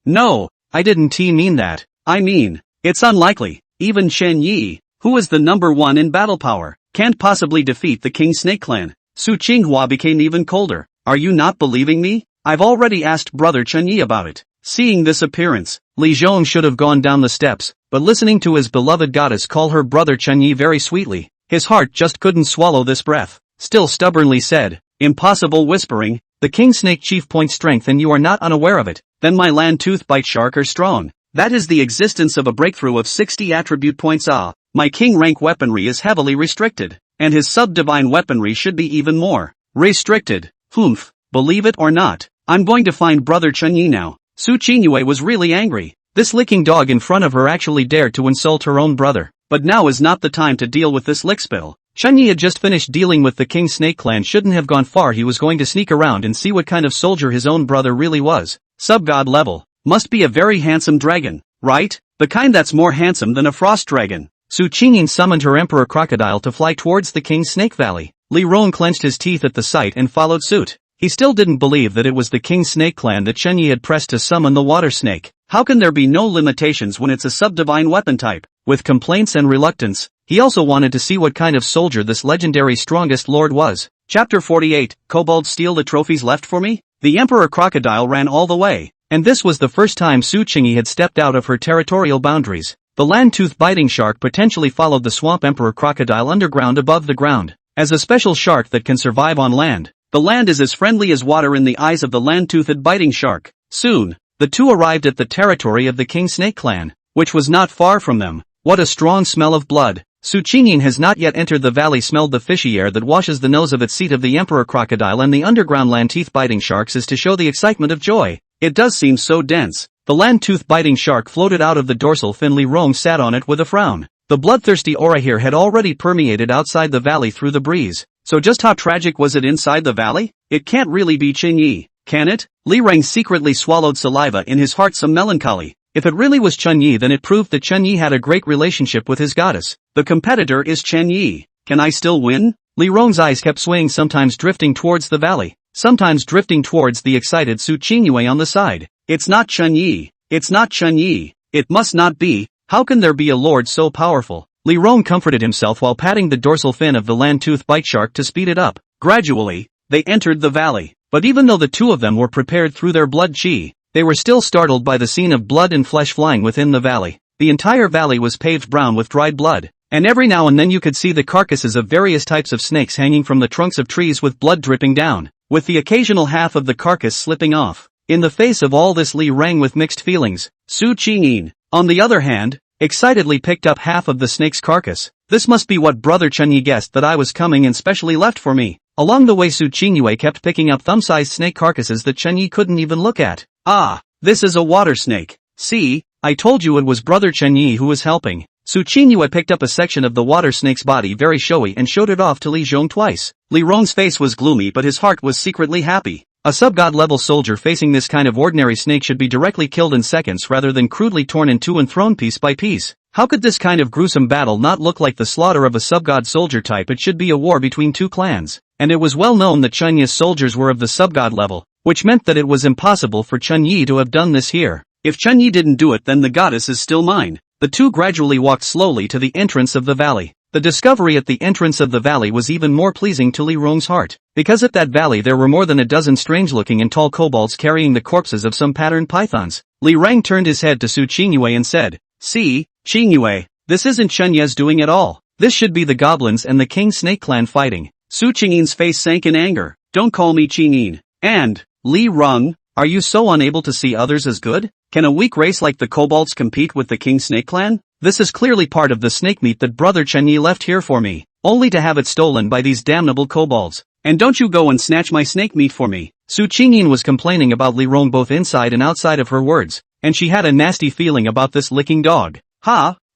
no, I didn't mean that. I mean, it's unlikely. Even Chen Yi, who is the number one in battle power, can't possibly defeat the King Snake clan. Su Qinghua became even colder. Are you not believing me? I've already asked brother Chen Yi about it. Seeing this appearance, Li Zhong should have gone down the steps, but listening to his beloved goddess call her brother Chen Yi very sweetly, his heart just couldn't swallow this breath. Still stubbornly said, impossible, whispering, the King Snake chief points strength and you are not unaware of it. Then my land tooth bite shark are strong. That is the existence of a breakthrough of 60 attribute points. My king rank weaponry is heavily restricted, and his sub-divine weaponry should be even more restricted. Humph, believe it or not, I'm going to find brother Chen Yi now. Su Qingyue was really angry. This licking dog in front of her actually dared to insult her own brother. But now is not the time to deal with this lickspill. Chen Yi had just finished dealing with the King Snake clan, shouldn't have gone far. He was going to sneak around and see what kind of soldier his own brother really was. Sub-god level. Must be a very handsome dragon, right? The kind that's more handsome than a frost dragon. Su Qingyin summoned her emperor crocodile to fly towards the King Snake Valley. Li Rong clenched his teeth at the sight and followed suit. He still didn't believe that it was the King Snake clan that Chen Yi had pressed to summon the water snake. How can there be no limitations when it's a sub-divine weapon type? With complaints and reluctance, he also wanted to see what kind of soldier this legendary strongest lord was. Chapter 48, Kobolds steal the trophies left for me? The Emperor Crocodile ran all the way, and this was the first time Su Qingyi had stepped out of her territorial boundaries. The land-tooth biting shark potentially followed the Swamp Emperor Crocodile underground above the ground. As a special shark that can survive on land, the land is as friendly as water in the eyes of the land-toothed biting shark. Soon, the two arrived at the territory of the King Snake clan, which was not far from them. What a strong smell of blood. Su Qingyin has not yet entered the valley, smelled the fishy air that washes the nose of its seat of the Emperor Crocodile and the underground land-teeth biting sharks is to show the excitement of joy. It does seem so dense. The land-tooth biting shark floated out of the dorsal fin. Li Rong sat on it with a frown. The bloodthirsty aura here had already permeated outside the valley through the breeze. So just how tragic was it inside the valley? It can't really be Chen Yi, can it? Li Rang secretly swallowed saliva, in his heart some melancholy. If it really was Chen Yi, then it proved that Chen Yi had a great relationship with his goddess. The competitor is Chen Yi. Can I still win? Li Rong's eyes kept swaying, sometimes drifting towards the valley, sometimes drifting towards the excited Su Qingyue on the side. It's not Chen Yi. It's not Chen Yi. It must not be. How can there be a lord so powerful? Li Rong comforted himself while patting the dorsal fin of the land-tooth bite shark to speed it up. Gradually, they entered the valley. But even though the two of them were prepared through their blood chi, they were still startled by the scene of blood and flesh flying within the valley. The entire valley was paved brown with dried blood, and every now and then you could see the carcasses of various types of snakes hanging from the trunks of trees with blood dripping down, with the occasional half of the carcass slipping off. In the face of all this, Li rang with mixed feelings. Su Qingyin, on the other hand, excitedly picked up half of the snake's carcass. This must be what brother Chen Yi guessed that I was coming and specially left for me. Along the way, Su Qingyue kept picking up thumb-sized snake carcasses that Chen Yi couldn't even look at. Ah, this is a water snake. See, I told you it was brother Chen Yi who was helping. Su Qingyue picked up a section of the water snake's body, very showy, and showed it off to Li Zhong twice. Li Rong's face was gloomy, but his heart was secretly happy. A sub-god level soldier facing this kind of ordinary snake should be directly killed in seconds rather than crudely torn in two and thrown piece by piece. How could this kind of gruesome battle not look like the slaughter of a sub-god soldier type? It should be a war between two clans. And it was well known that Chen Yi's soldiers were of the sub-god level, which meant that it was impossible for Chen Yi to have done this here. If Chen Yi didn't do it, then the goddess is still mine. The two gradually walked slowly to the entrance of the valley. The discovery at the entrance of the valley was even more pleasing to Li Rong's heart, because at that valley there were more than a dozen strange-looking and tall kobolds carrying the corpses of some patterned pythons. Li Rang turned his head to Su Qingyue and said, "See, Qingyue, this isn't Chen Yi's doing at all. This should be the goblins and the King Snake clan fighting." Su Qingyin's face sank in anger. "Don't call me Qingyin. And, Li Rong, are you so unable to see others as good? Can a weak race like the kobolds compete with the King Snake clan? This is clearly part of the snake meat that brother Chen Yi left here for me, only to have it stolen by these damnable kobolds. And don't you go and snatch my snake meat for me." Su Qingyin was complaining about Li Rong both inside and outside of her words, and she had a nasty feeling about this licking dog.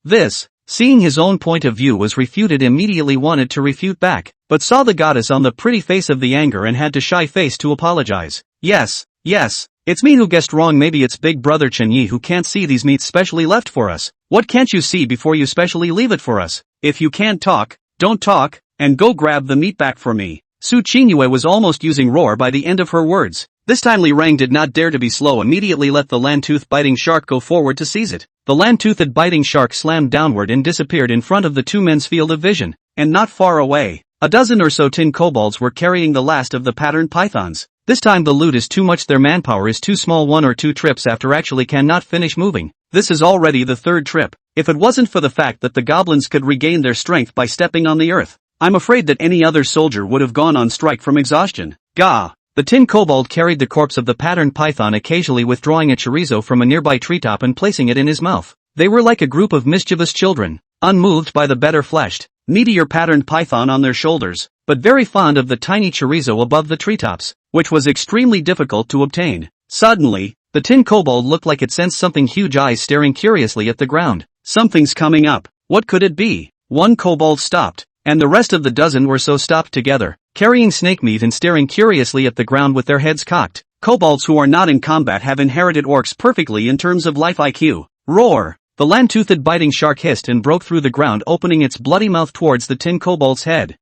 This, seeing his own point of view was refuted, immediately wanted to refute back. but saw the goddess on the pretty face of the anger and had to shy face to apologize. Yes, it's me who guessed wrong. Maybe it's big brother Chenyi who can't see these meats specially left for us. What can't you see before you specially leave it for us? If you can't talk, don't talk, and go grab the meat back for me. Su Qinyue was almost using roar by the end of her words. This time Li Rang did not dare to be slow, immediately let the land-tooth biting shark go forward to seize it. The land-toothed biting shark slammed downward and disappeared in front of the two men's field of vision, and not far away, a dozen or so tin kobolds were carrying the last of the patterned pythons. This time the loot is too much, their manpower is too small. 1 or 2 trips after actually cannot finish moving. This is already the 3rd trip. If it wasn't for the fact that the goblins could regain their strength by stepping on the earth, I'm afraid that any other soldier would have gone on strike from exhaustion. Gah! The tin kobold carried the corpse of the patterned python, occasionally withdrawing a chorizo from a nearby treetop and placing it in his mouth. They were like a group of mischievous children, unmoved by the better-fleshed, meatier patterned python on their shoulders, but very fond of the tiny chorizo above the treetops, which was extremely difficult to obtain. Suddenly, the tin kobold looked like it sensed something huge, eyes staring curiously at the ground. Something's coming up. What could it be? One kobold stopped, and the rest of the dozen or so stopped together, carrying snake meat and staring curiously at the ground with their heads cocked. Kobolds who are not in combat have inherited orcs perfectly in terms of life IQ. Roar! The land-toothed biting shark hissed and broke through the ground, opening its bloody mouth towards the tin kobold's head.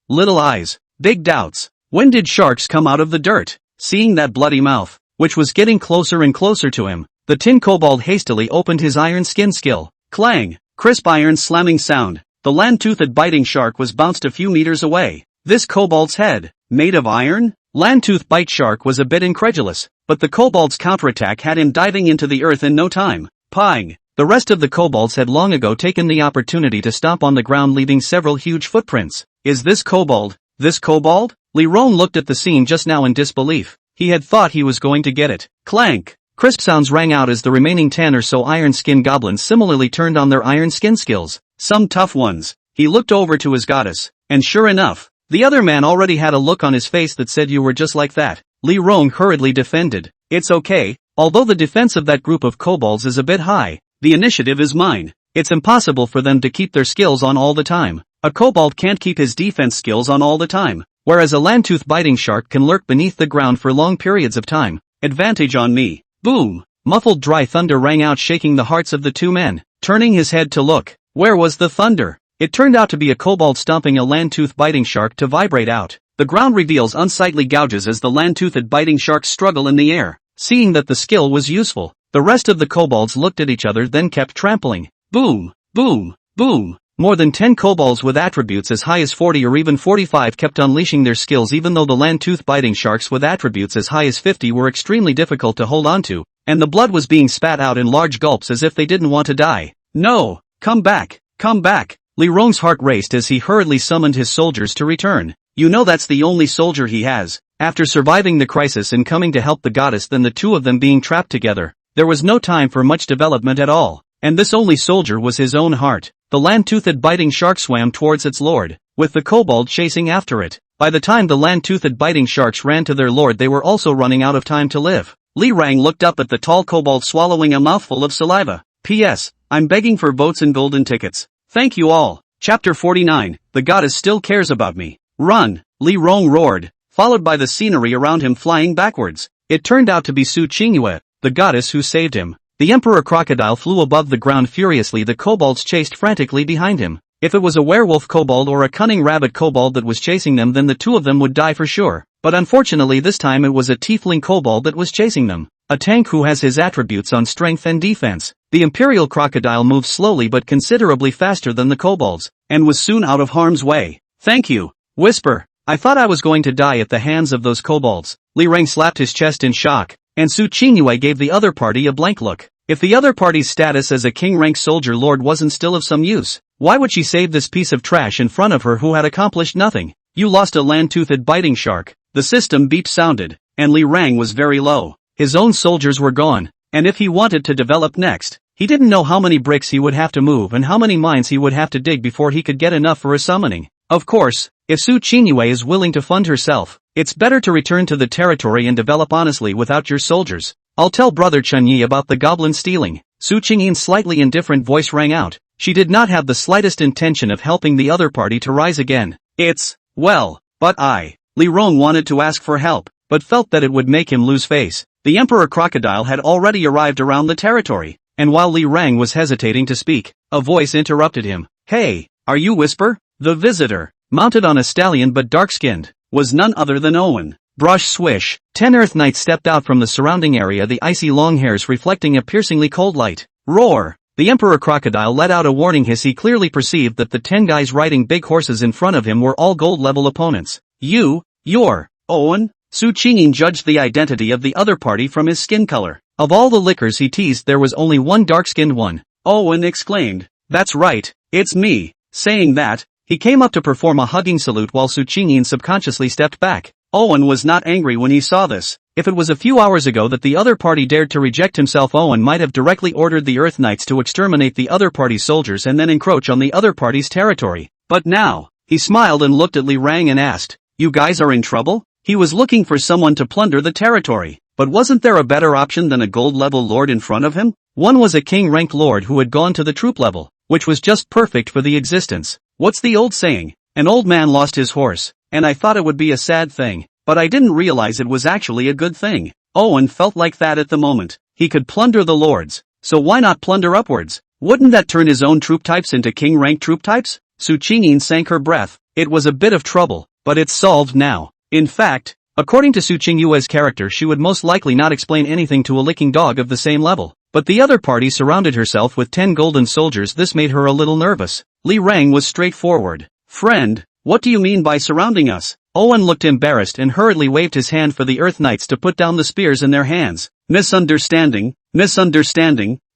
Little eyes, big doubts. When did sharks come out of the dirt? Seeing that bloody mouth, which was getting closer and closer to him, the tin kobold hastily opened his iron skin skill. Clang! Crisp iron slamming sound. The land-toothed biting shark was bounced a few meters away. This kobold's head, made of iron? Land-tooth bite shark was a bit incredulous, but the kobold's counterattack had him diving into the earth in no time. Pang! The rest of the kobolds had long ago taken the opportunity to stomp on the ground, leaving several huge footprints. Is this kobold? This kobold? Li Rong looked at the scene just now in disbelief. He had thought he was going to get it. Clank! Crisp sounds rang out as the remaining 10 or so iron skin goblins similarly turned on their iron skin skills. Some tough ones. He looked over to his goddess, and sure enough, the other man already had a look on his face that said, "You were just like that." Li Rong hurriedly defended. "It's okay, although the defense of that group of kobolds is a bit high. The initiative is mine. It's impossible for them to keep their skills on all the time. A kobold can't keep his defense skills on all the time, whereas a land-tooth biting shark can lurk beneath the ground for long periods of time. Advantage on me." Boom! Muffled dry thunder rang out, shaking the hearts of the two men. Turning his head to look, where was the thunder? It turned out to be a kobold stomping a land-tooth biting shark to vibrate out. The ground reveals unsightly gouges as the land-toothed biting sharks struggle in the air. Seeing that the skill was useful, the rest of the kobolds looked at each other, then kept trampling. Boom! Boom! Boom! More than 10 kobolds with attributes as high as 40 or even 45 kept unleashing their skills, even though the land-tooth biting sharks with attributes as high as 50 were extremely difficult to hold onto, and the blood was being spat out in large gulps as if they didn't want to die. No! Come back! Come back! Li Rong's heart raced as he hurriedly summoned his soldiers to return. You know that's the only soldier he has. After surviving the crisis and coming to help the goddess, then the two of them being trapped together, there was no time for much development at all. And this only soldier was his own heart. The land-toothed biting shark swam towards its lord, with the kobold chasing after it. By the time the land-toothed biting sharks ran to their lord, they were also running out of time to live. Li Rang looked up at the tall kobold swallowing a mouthful of saliva. P.S. I'm begging for votes and golden tickets. Thank you all. Chapter 49, The Goddess Still Cares About Me. Run! Li Rong roared, followed by the scenery around him flying backwards. It turned out to be Su Qinyue, the goddess who saved him. The emperor crocodile flew above the ground furiously. The kobolds chased frantically behind him. If it was a werewolf kobold or a cunning rabbit kobold that was chasing them, then the two of them would die for sure. But unfortunately this time it was a tiefling kobold that was chasing them. A tank who has his attributes on strength and defense. The imperial crocodile moved slowly but considerably faster than the kobolds, and was soon out of harm's way. Thank you. Whisper. I thought I was going to die at the hands of those kobolds. Li Rang slapped his chest in shock, and Su Qinyue gave the other party a blank look. If the other party's status as a king-rank soldier lord wasn't still of some use, why would she save this piece of trash in front of her who had accomplished nothing? You lost a land-toothed biting shark. The system beep sounded, and Li Rang was very low. His own soldiers were gone, and if he wanted to develop next, he didn't know how many bricks he would have to move and how many mines he would have to dig before he could get enough for a summoning. Of course, if Su Qinyue is willing to fund herself, it's better to return to the territory and develop honestly without your soldiers. I'll tell Brother Chenyi about the goblin stealing. Su Qingyi's slightly indifferent voice rang out. She did not have the slightest intention of helping the other party to rise again. It's, Well, but Li Rong wanted to ask for help, but felt that it would make him lose face. The Emperor Crocodile had already arrived around the territory, and while Li Rang was hesitating to speak, a voice interrupted him. Hey, are you Whisper? The visitor, mounted on a stallion but dark-skinned, was none other than Owen. Brush swish, 10 Earth Knights stepped out from the surrounding area, the icy long hairs reflecting a piercingly cold light. Roar! The Emperor Crocodile let out a warning hiss. He clearly perceived that the 10 guys riding big horses in front of him were all gold-level opponents. You're Owen? Su Qingyin judged the identity of the other party from his skin color. Of all the lickers he teased, there was only one dark-skinned one. Owen exclaimed, "That's right, it's me." Saying that, he came up to perform a hugging salute while Su Qingyin subconsciously stepped back. Owen was not angry when he saw this. If it was a few hours ago that the other party dared to reject himself, Owen might have directly ordered the Earth Knights to exterminate the other party's soldiers and then encroach on the other party's territory. But now, he smiled and looked at Li Rang and asked, "You guys are in trouble?" He was looking for someone to plunder the territory, but wasn't there a better option than a gold-level lord in front of him? One was a king-ranked lord who had gone to the troop level, which was just perfect for the existence. What's the old saying? An old man lost his horse, and I thought it would be a sad thing, but I didn't realize it was actually a good thing. Owen felt like that at the moment. He could plunder the lords, so why not plunder upwards? Wouldn't that turn his own troop types into king-ranked troop types? Su Qingyin sank her breath. It was a bit of trouble, but it's solved now. In fact, according to Su Qingyue's character, she would most likely not explain anything to a licking dog of the same level. But the other party surrounded herself with 10 golden soldiers. This made her a little nervous. Li Rang was straightforward. "Friend, what do you mean by surrounding us?" Owen looked embarrassed and hurriedly waved his hand for the Earth Knights to put down the spears in their hands. Misunderstanding.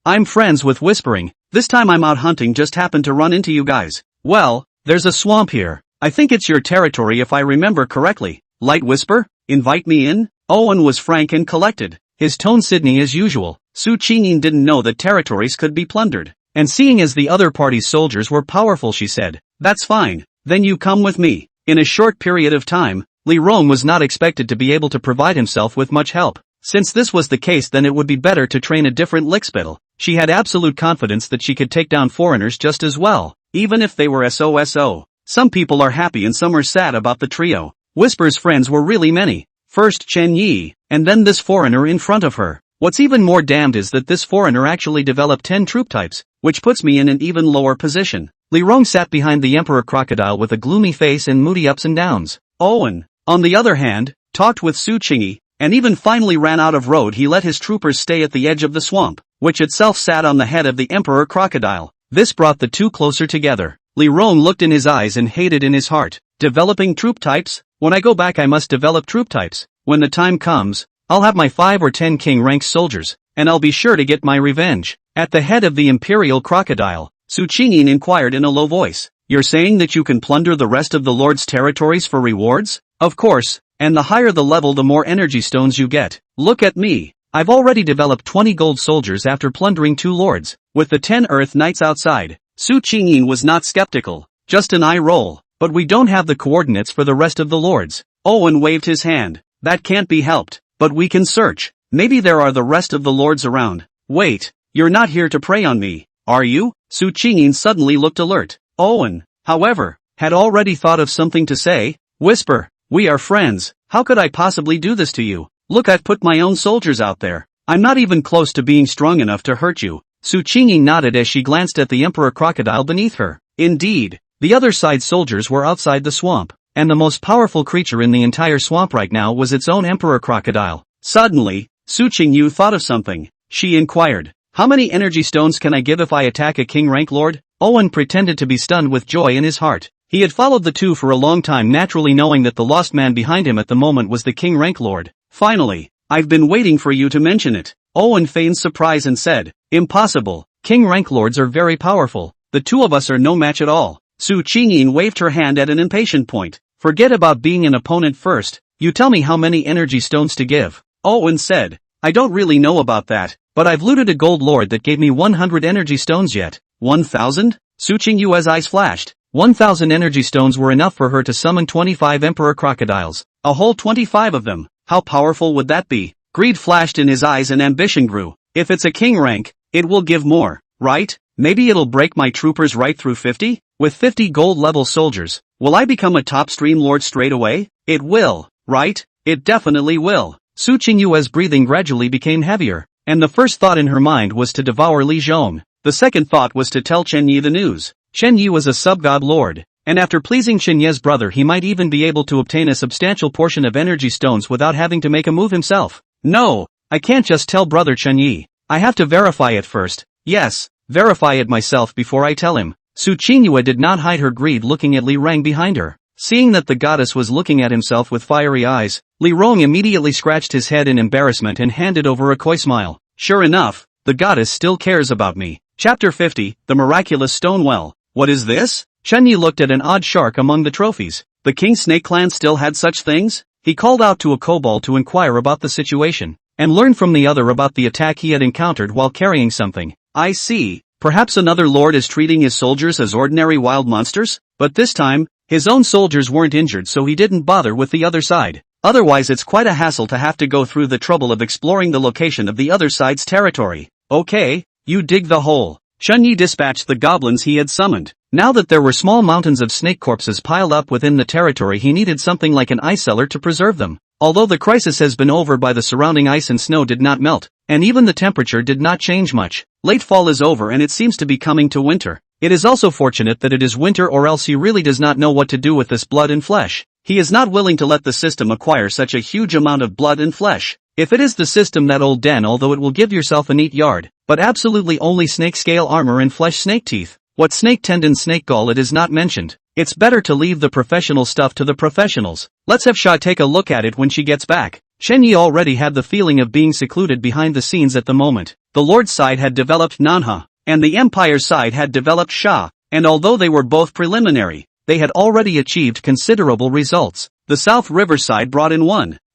I'm friends with Whispering. This time I'm out hunting, just happened to run into you guys. Well, there's a swamp here. I think it's your territory if I remember correctly. Light Whisper? Invite me in? Owen was frank and collected, his tone Sydney as usual. Su Qingyin didn't know that territories could be plundered. And seeing as the other party's soldiers were powerful, she said, "That's fine, then you come with me." In a short period of time, Li Rong was not expected to be able to provide himself with much help. Since this was the case, then it would be better to train a different lickspittle. She had absolute confidence that she could take down foreigners just as well, even if they were SOSO. Some people are happy and some are sad about the trio. Whisper's friends were really many. First Chen Yi, and then this foreigner in front of her. What's even more damned is that this foreigner actually developed 10 troop types, which puts me in an even lower position. Li Rong sat behind the Emperor Crocodile with a gloomy face and moody ups and downs. Owen, on the other hand, talked with Su Qingyi, and even finally ran out of road. He let his troopers stay at the edge of the swamp, which itself sat on the head of the Emperor Crocodile. This brought the two closer together. Li Rong looked in his eyes and hated in his heart. Developing troop types? When I go back I must develop troop types. When the time comes, I'll have my 5 or 10 king-ranked soldiers, and I'll be sure to get my revenge. At the head of the Imperial Crocodile, Su Qingyin inquired in a low voice, "You're saying that you can plunder the rest of the Lord's territories for rewards?" "Of course, and the higher the level the more energy stones you get. Look at me. I've already developed 20 gold soldiers after plundering 2 lords, with the 10 Earth Knights outside." Su Qingyin was not skeptical, just an eye roll. "But we don't have the coordinates for the rest of the lords." Owen waved his hand. "That can't be helped, but we can search. Maybe there are the rest of the lords around." "Wait, you're not here to prey on me, are you?" Su Qingyin suddenly looked alert. Owen, however, had already thought of something to say. "Whisper, we are friends. How could I possibly do this to you? Look, I've put my own soldiers out there. I'm not even close to being strong enough to hurt you." Su Qingyin nodded as she glanced at the Emperor Crocodile beneath her. Indeed, the other side soldiers were outside the swamp, and the most powerful creature in the entire swamp right now was its own Emperor Crocodile. Suddenly, Su Qingyu thought of something. She inquired, "How many energy stones can I give if I attack a king-rank lord?" Owen pretended to be stunned with joy in his heart. He had followed the two for a long time, naturally knowing that the lost man behind him at the moment was the king-rank lord. "Finally, I've been waiting for you to mention it." Owen feigned surprise and said, "Impossible. King-rank lords are very powerful. The two of us are no match at all." Su Qingyin waved her hand at an impatient point. "Forget about being an opponent first. You tell me how many energy stones to give." Owen said, "I don't really know about that, but I've looted a gold lord that gave me 100 energy stones yet." 1,000? Su Qingyue's eyes flashed. 1,000 energy stones were enough for her to summon 25 Emperor Crocodiles. A whole 25 of them. How powerful would that be? Greed flashed in his eyes and ambition grew. If it's a king rank, it will give more, right? Maybe it'll break my troopers right through 50? With 50 gold level soldiers, Will I become a top stream lord straight away? It will, right? It definitely will. Su Qingyue's breathing gradually became heavier, and the first thought in her mind was to devour Li Zhong. The second thought was to tell Chen Yi the news. Chen Yi was a sub-god lord, and after pleasing Chen Ye's brother he might even be able to obtain a substantial portion of energy stones without having to make a move himself. No, I can't just tell brother Chen Yi. I have to verify it first. Yes, verify it myself before I tell him. Su Qingyue did not hide her greed looking at Li Rang behind her. Seeing that the goddess was looking at himself with fiery eyes, Li Rong immediately scratched his head in embarrassment and handed over a coy smile. Sure enough, the goddess still cares about me. Chapter 50, The Miraculous Stone Well. What is this? Chen Yi looked at an odd shark among the trophies. The King Snake clan still had such things? He called out to a kobold to inquire about the situation, and learned from the other about the attack he had encountered while carrying something. I see. Perhaps another lord is treating his soldiers as ordinary wild monsters? But this time, his own soldiers weren't injured so he didn't bother with the other side. Otherwise it's quite a hassle to have to go through the trouble of exploring the location of the other side's territory. Okay, you dig the hole. Chen Yi dispatched the goblins he had summoned. Now that there were small mountains of snake corpses piled up within the territory he needed something like an ice cellar to preserve them. Although the crisis has been over by the surrounding ice and snow did not melt, and even the temperature did not change much. Late fall is over and it seems to be coming to winter. It is also fortunate that it is winter or else he really does not know what to do with this blood and flesh. He is not willing to let the system acquire such a huge amount of blood and flesh. If it is the system that old den although it will give yourself a neat yard, but absolutely only snake scale armor and flesh snake teeth. What snake tendon snake gall it is not mentioned. It's better to leave the professional stuff to the professionals. Let's have Sha take a look at it when she gets back. Chen Yi already had the feeling of being secluded behind the scenes at the moment. The Lord's side had developed manhwa, and the Empire's side had developed Sha, and although they were both preliminary, they had already achieved considerable results. The South River side brought in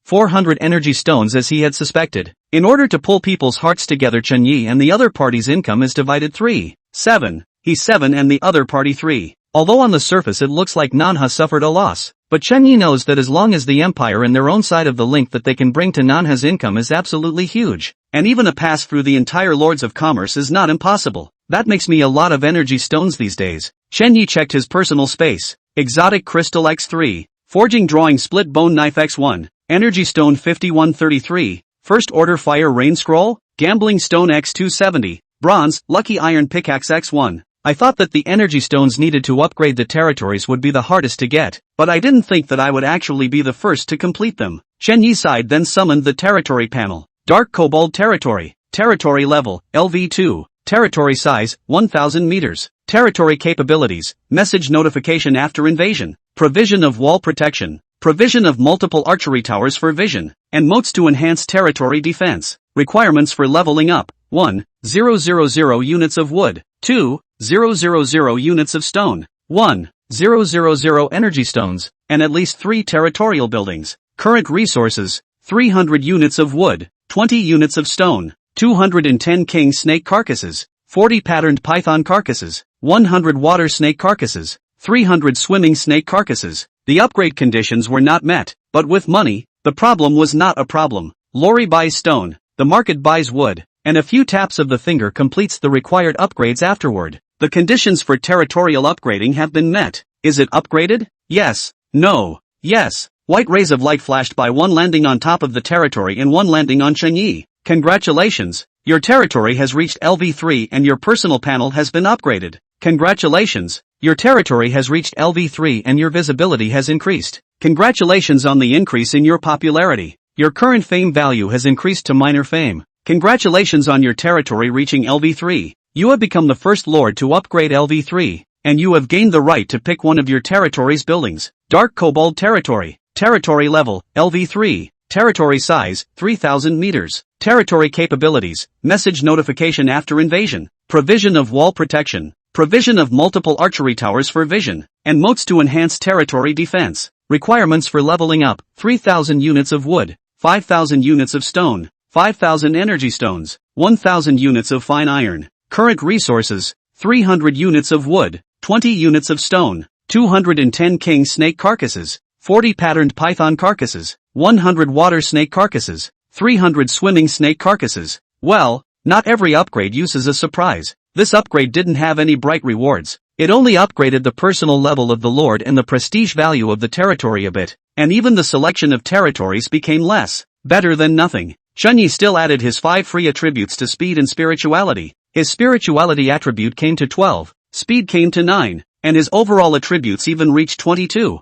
400 energy stones as he had suspected. In order to pull people's hearts together, Chen Yi and the other party's income is divided 3-7. He's 7 and the other party 3. Although on the surface it looks like Nanha suffered a loss, but Chen Yi knows that as long as the Empire and their own side of the link that they can bring to Nanha's income is absolutely huge, and even a pass through the entire Lords of Commerce is not impossible. That makes me a lot of energy stones these days. Chen Yi checked his personal space. Exotic Crystal X3, Forging Drawing Split Bone Knife X1, Energy Stone 5133, First Order Fire Rain Scroll, Gambling Stone X270, Bronze, Lucky Iron Pickaxe X1. I thought that the energy stones needed to upgrade the territories would be the hardest to get, but I didn't think that I would actually be the first to complete them. Chen Yi sighed, then summoned the territory panel. Dark Kobold Territory. Territory level, LV2. Territory size, 1000 meters. Territory capabilities, message notification after invasion. Provision of wall protection. Provision of multiple archery towers for vision, and moats to enhance territory defense. Requirements for leveling up. 1. 000 units of wood. 2. 000 units of stone. 1. 000 energy stones, and at least 3 territorial buildings. Current resources, 300 units of wood, 20 units of stone, 210 king snake carcasses, 40 patterned python carcasses, 100 water snake carcasses, 300 swimming snake carcasses. The upgrade conditions were not met, but with money, the problem was not a problem. Lorry buys stone, the market buys wood, and a few taps of the finger completes the required upgrades afterward. The conditions for territorial upgrading have been met. Is it upgraded? Yes. No. Yes. White rays of light flashed by, one landing on top of the territory and one landing on Chen Yi. Congratulations. Your territory has reached LV3 and your personal panel has been upgraded. Congratulations. Your territory has reached LV3 and your visibility has increased. Congratulations on the increase in your popularity. Your current fame value has increased to minor fame. Congratulations on your territory reaching LV3. You have become the first lord to upgrade LV3, and you have gained the right to pick one of your territory's buildings. Dark Kobold Territory. Territory level, LV3. Territory size, 3000 meters. Territory capabilities, message notification after invasion. Provision of wall protection. Provision of multiple archery towers for vision, and moats to enhance territory defense. Requirements for leveling up, 3000 units of wood, 5000 units of stone, 5000 energy stones, 1000 units of fine iron. Current resources, 300 units of wood, 20 units of stone, 210 king snake carcasses, 40 patterned python carcasses, 100 water snake carcasses, 300 swimming snake carcasses. Well, not every upgrade uses a surprise. This upgrade didn't have any bright rewards. It only upgraded the personal level of the lord and the prestige value of the territory a bit, and even the selection of territories became less. Better than nothing. Chunyi still added his 5 free attributes to speed and spirituality. His spirituality attribute came to 12, speed came to 9, and his overall attributes even reached 22.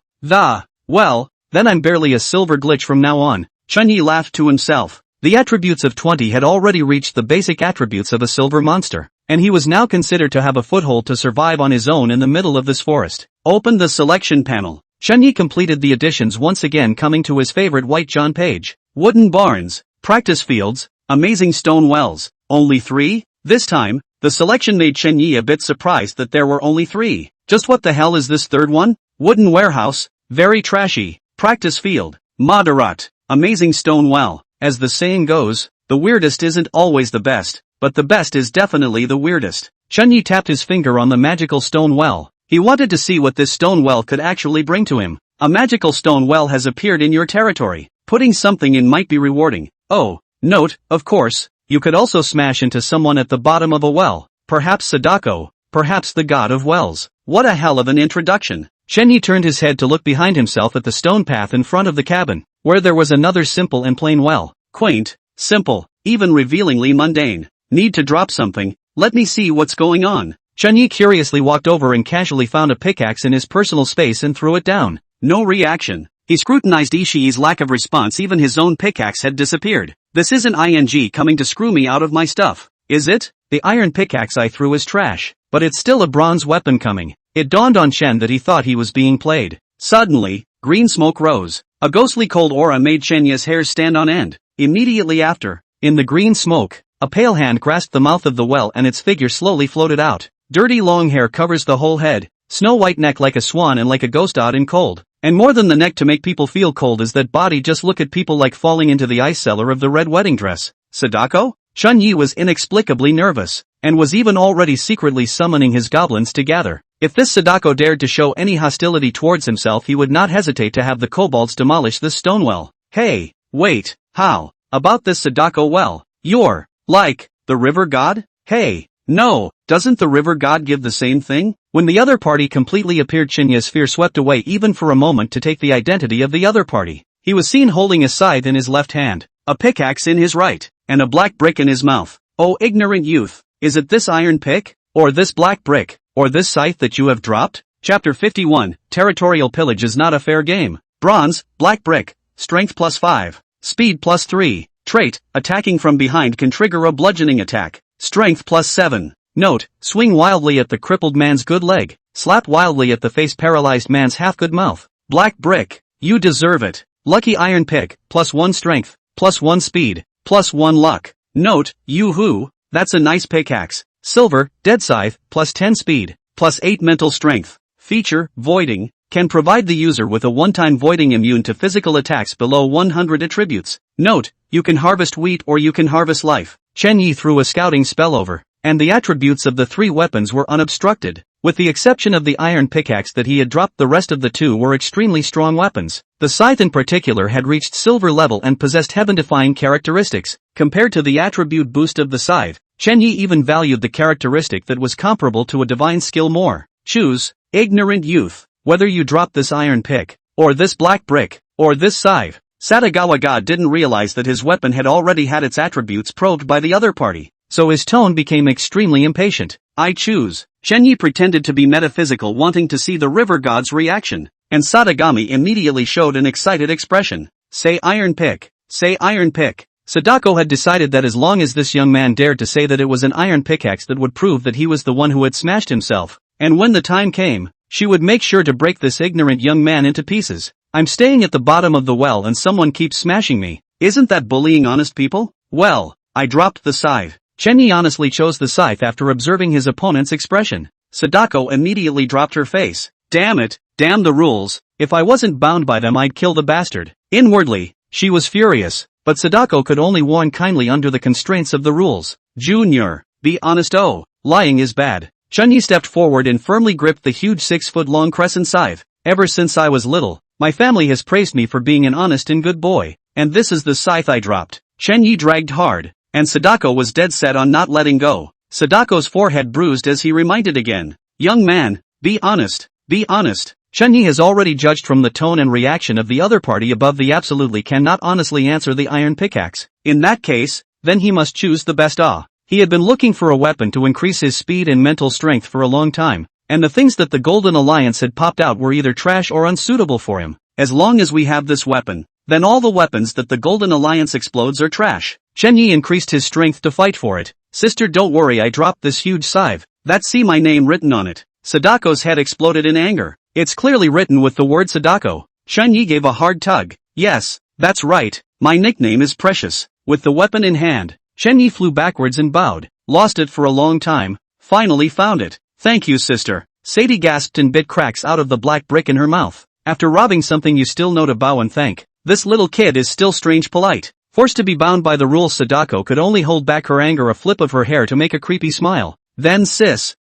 Well, then I'm barely a silver glitch from now on. Chunyi laughed to himself. The attributes of 20 had already reached the basic attributes of a silver monster, and he was now considered to have a foothold to survive on his own in the middle of this forest. Open the selection panel. Chunyi completed the additions once again, coming to his favorite white John page. Wooden barns, practice fields, amazing stone wells. Only 3? This time, the selection made Chunyi a bit surprised that there were only 3. Just what the hell is this third one? Wooden warehouse, very trashy. Practice field, moderate. Amazing stone well. As the saying goes, the weirdest isn't always the best, but the best is definitely the weirdest. Chunyi tapped his finger on the magical stone well. He wanted to see what this stone well could actually bring to him. A magical stone well has appeared in your territory. Putting something in might be rewarding. Oh, note, of course, you could also smash into someone at the bottom of a well. Perhaps Sadako, perhaps the god of wells. What a hell of an introduction. Chunyi turned his head to look behind himself at the stone path in front of the cabin, where there was another simple and plain well. Quaint, simple, even revealingly mundane. Need to drop something, let me see what's going on. Chunyi curiously walked over and casually found a pickaxe in his personal space and threw it down. No reaction. He scrutinized Ishii's lack of response. Even his own pickaxe had disappeared. This isn't ing coming to screw me out of my stuff, is it? The iron pickaxe I threw is trash, but it's still a bronze weapon coming. It dawned on Shen that he thought he was being played. Suddenly, green smoke rose. A ghostly cold aura made Shenya's hair stand on end. Immediately after, in the green smoke, a pale hand grasped the mouth of the well and its figure slowly floated out. Dirty long hair covers the whole head, snow-white neck like a swan and like a ghost odd and cold. And more than the neck to make people feel cold is that body. Just look at people like falling into the ice cellar of the red wedding dress. Sadako? Chunyi was inexplicably nervous, and was even already secretly summoning his goblins to gather. If this Sadako dared to show any hostility towards himself, he would not hesitate to have the kobolds demolish this stone well. Hey, wait, how about this Sadako well? You're, like, the river god? Hey, no, doesn't the river god give the same thing? When the other party completely appeared, Shinya's fear swept away even for a moment to take the identity of the other party. He was seen holding a scythe in his left hand, a pickaxe in his right, and a black brick in his mouth. Oh ignorant youth, is it this iron pick, or this black brick, or this scythe that you have dropped? Chapter 51, Territorial Pillage is not a fair game. Bronze, black brick, strength +5, speed +3, trait, attacking from behind can trigger a bludgeoning attack, strength +7. Note, swing wildly at the crippled man's good leg, slap wildly at the face paralyzed man's half-good mouth. Black brick, you deserve it. Lucky iron pick, +1 strength, +1 speed, +1 luck. Note, yoo-hoo, that's a nice pickaxe. Silver, dead scythe, +10 speed, +8 mental strength. Feature, voiding, can provide the user with a one-time voiding immune to physical attacks below 100 attributes. Note, you can harvest wheat or you can harvest life. Chunyi threw a scouting spell over, and the attributes of the 3 weapons were unobstructed. With the exception of the iron pickaxe that he had dropped, the rest of the 2 were extremely strong weapons. The scythe in particular had reached silver level and possessed heaven-defying characteristics. Compared to the attribute boost of the scythe, Chunyi even valued the characteristic that was comparable to a divine skill more. Choose, ignorant youth, whether you drop this iron pick, or this black brick, or this scythe. Sadagawa God didn't realize that his weapon had already had its attributes probed by the other party, so his tone became extremely impatient. I choose. Chunyi pretended to be metaphysical, wanting to see the river god's reaction, and Sadagami immediately showed an excited expression. Say iron pick. Say iron pick. Sadako had decided that as long as this young man dared to say that it was an iron pickaxe, that would prove that he was the one who had smashed himself, and when the time came, she would make sure to break this ignorant young man into pieces. I'm staying at the bottom of the well and someone keeps smashing me. Isn't that bullying honest people? Well, I dropped the scythe. Chunyi honestly chose the scythe after observing his opponent's expression. Sadako immediately dropped her face. Damn it, damn the rules, if I wasn't bound by them I'd kill the bastard. Inwardly, she was furious, but Sadako could only warn kindly under the constraints of the rules. Junior, be honest. Oh, lying is bad. Chunyi stepped forward and firmly gripped the huge 6-foot-long crescent scythe. Ever since I was little, my family has praised me for being an honest and good boy, and this is the scythe I dropped. Chunyi dragged hard, and Sadako was dead set on not letting go. Sadako's forehead bruised as he reminded again. Young man, Be honest, be honest. Chen Yi has already judged from the tone and reaction of the other party above the absolutely cannot honestly answer the iron pickaxe. In that case, then he must choose the best. He had been looking for a weapon to increase his speed and mental strength for a long time, and the things that the Golden Alliance had popped out were either trash or unsuitable for him. As long as we have this weapon, then all the weapons that the Golden Alliance explodes are trash. Chen Yi increased his strength to fight for it. Sister, don't worry, I dropped this huge scythe. That's see my name written on it. Sadako's head exploded in anger. It's clearly written with the word Sadako. Chen Yi gave a hard tug. Yes, that's right, my nickname is Precious. With the weapon in hand, Chen Yi flew backwards and bowed. Lost it for a long time, finally found it. Thank you, sister. Sadie gasped and bit cracks out of the black brick in her mouth. After robbing something you still know to bow and thank. This little kid is still strange polite. Forced to be bound by the rules, Sadako could only hold back her anger, a flip of her hair to make a creepy smile. Then sis,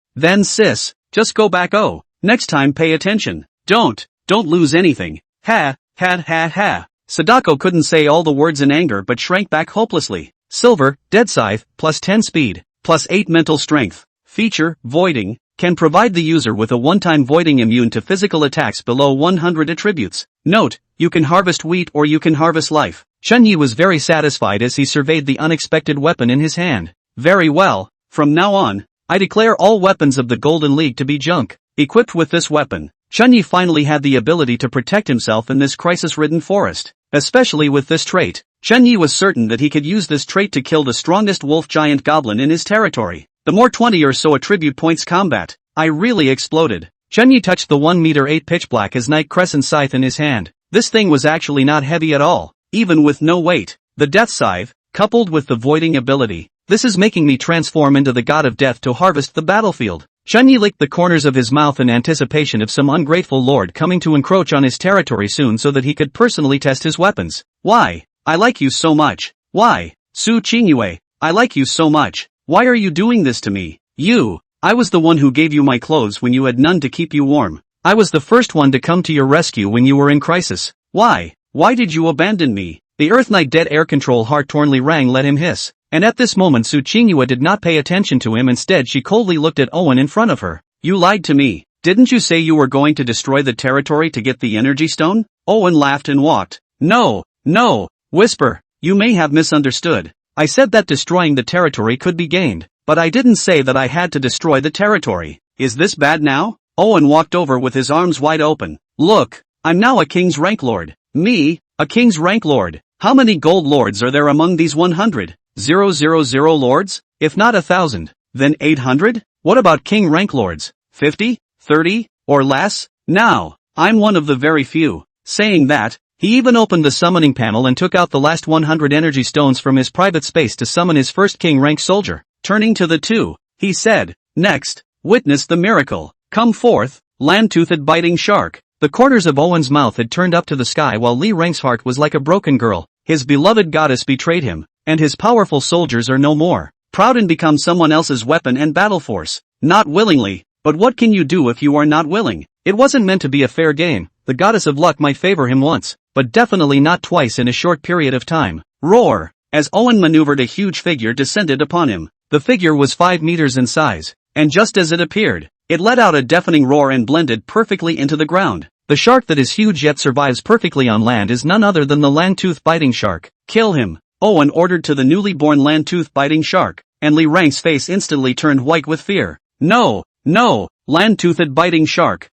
just go back. Oh, next time pay attention. Don't lose anything. Ha. Sadako couldn't say all the words in anger but shrank back hopelessly. Silver, dead scythe, plus 10 speed, plus 8 mental strength. Feature, voiding, can provide the user with a one-time voiding immune to physical attacks below 100 attributes. Note, you can harvest wheat or you can harvest life. Chen Yi was very satisfied as he surveyed the unexpected weapon in his hand. Very well, from now on, I declare all weapons of the Golden League to be junk. Equipped with this weapon, Chen Yi finally had the ability to protect himself in this crisis-ridden forest. Especially with this trait, Chen Yi was certain that he could use this trait to kill the strongest wolf giant goblin in his territory. The more 20 or so attribute points combat, I really exploded. Chen Yi touched the 1m8 pitch black as night crescent scythe in his hand. This thing was actually not heavy at all, even with no weight. The death scythe, coupled with the voiding ability, this is making me transform into the god of death to harvest the battlefield. Chen Yi licked the corners of his mouth in anticipation of some ungrateful lord coming to encroach on his territory soon so that he could personally test his weapons. Why? I like you so much. Why? Su Qingyue, I like you so much. Why are you doing this to me? I was the one who gave you my clothes when you had none to keep you warm. I was the first one to come to your rescue when you were in crisis. Why? Why did you abandon me? The Earth Knight dead air control heart torn Li Rang let him hiss. And at this moment Su Qingyue did not pay attention to him. Instead she coldly looked at Owen in front of her. You lied to me. Didn't you say you were going to destroy the territory to get the energy stone? Owen laughed and walked. No. Whisper, you may have misunderstood. I said that destroying the territory could be gained, but I didn't say that I had to destroy the territory. Is this bad now? Owen walked over with his arms wide open. Look, I'm now a king's rank lord. Me, a king's rank lord. How many gold lords are there among these 100? 000 lords? If not 1,000, then 800? What about king rank lords? 50? 30? Or less? Now, I'm one of the very few. Saying that, he even opened the summoning panel and took out the last 100 energy stones from his private space to summon his first king rank soldier. Turning to the two, he said, next, witness the miracle. Come forth, land-toothed biting shark. The corners of Owen's mouth had turned up to the sky while Li Rang's heart was like a broken girl. His beloved goddess betrayed him, and his powerful soldiers are no more. Proud and become someone else's weapon and battle force. Not willingly, but what can you do if you are not willing? It wasn't meant to be a fair game. The goddess of luck might favor him once, but definitely not twice in a short period of time. Roar! As Owen maneuvered, a huge figure descended upon him. The figure was 5 meters in size, and just as it appeared, it let out a deafening roar and blended perfectly into the ground. The shark that is huge yet survives perfectly on land is none other than the land-tooth biting shark. Kill him, Owen ordered to the newly born land-tooth biting shark, and Li Rang's face instantly turned white with fear. No, land-toothed biting shark,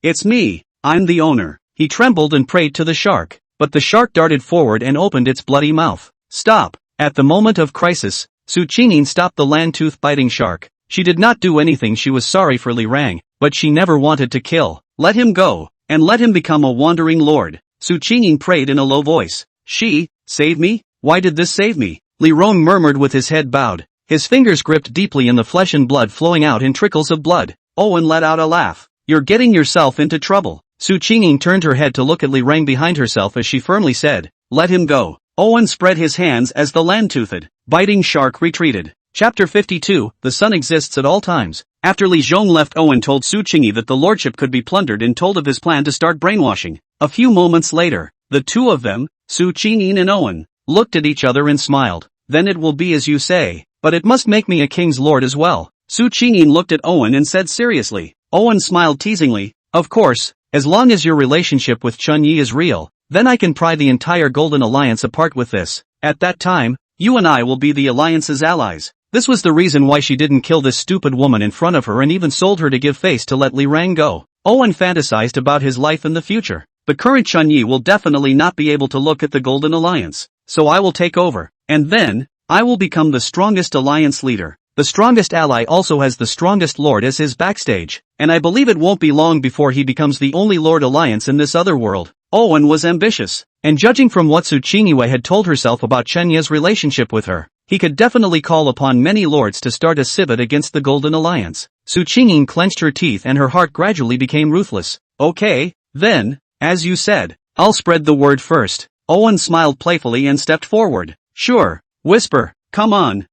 it's me, I'm the owner. He trembled and prayed to the shark, but the shark darted forward and opened its bloody mouth. Stop! At the moment of crisis, Su Qingyue stopped the land-tooth biting shark. She did not do anything. She was sorry for Li Rang, but she never wanted to kill. Let him go, and let him become a wandering lord. Su Qingyue prayed in a low voice. Save me? Why did this save me? Li Rong murmured with his head bowed. His fingers gripped deeply in the flesh and blood flowing out in trickles of blood. Owen let out a laugh. You're getting yourself into trouble. Su Qingyue turned her head to look at Li Rang behind herself as she firmly said, let him go. Owen spread his hands as the land-toothed biting shark retreated. Chapter 52, The sun exists at all times. After Li Zhong left, Owen told Su Qingyue that the lordship could be plundered and told of his plan to start brainwashing. A few moments later, the two of them, Su Qingyue and Owen, looked at each other and smiled. Then it will be as you say, but it must make me a king's lord as well. Su Qingyue looked at Owen and said seriously, Owen smiled teasingly. Of course, as long as your relationship with Chun-Yi is real, then I can pry the entire Golden Alliance apart with this. At that time, you and I will be the Alliance's allies. This was the reason why she didn't kill this stupid woman in front of her and even sold her to give face to let Li Rang go. Owen fantasized about his life in the future. The current Chun-Yi will definitely not be able to look at the Golden Alliance, so I will take over, and then, I will become the strongest alliance leader. The strongest ally also has the strongest lord as his backstage, and I believe it won't be long before he becomes the only Lord Alliance in this other world. Owen was ambitious, and judging from what Su Qingwei had told herself about Chen Ye's relationship with her, he could definitely call upon many lords to start a civet against the Golden Alliance. Su Qingyin clenched her teeth and her heart gradually became ruthless. Okay, then, as you said, I'll spread the word first. Owen smiled playfully and stepped forward. Sure, whisper, come on,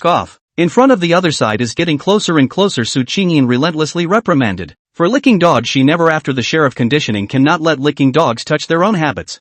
off. In front of the other side is getting closer and closer. Su Qingyin relentlessly reprimanded. For licking dogs she never after the sheriff conditioning cannot let licking dogs touch their own habits.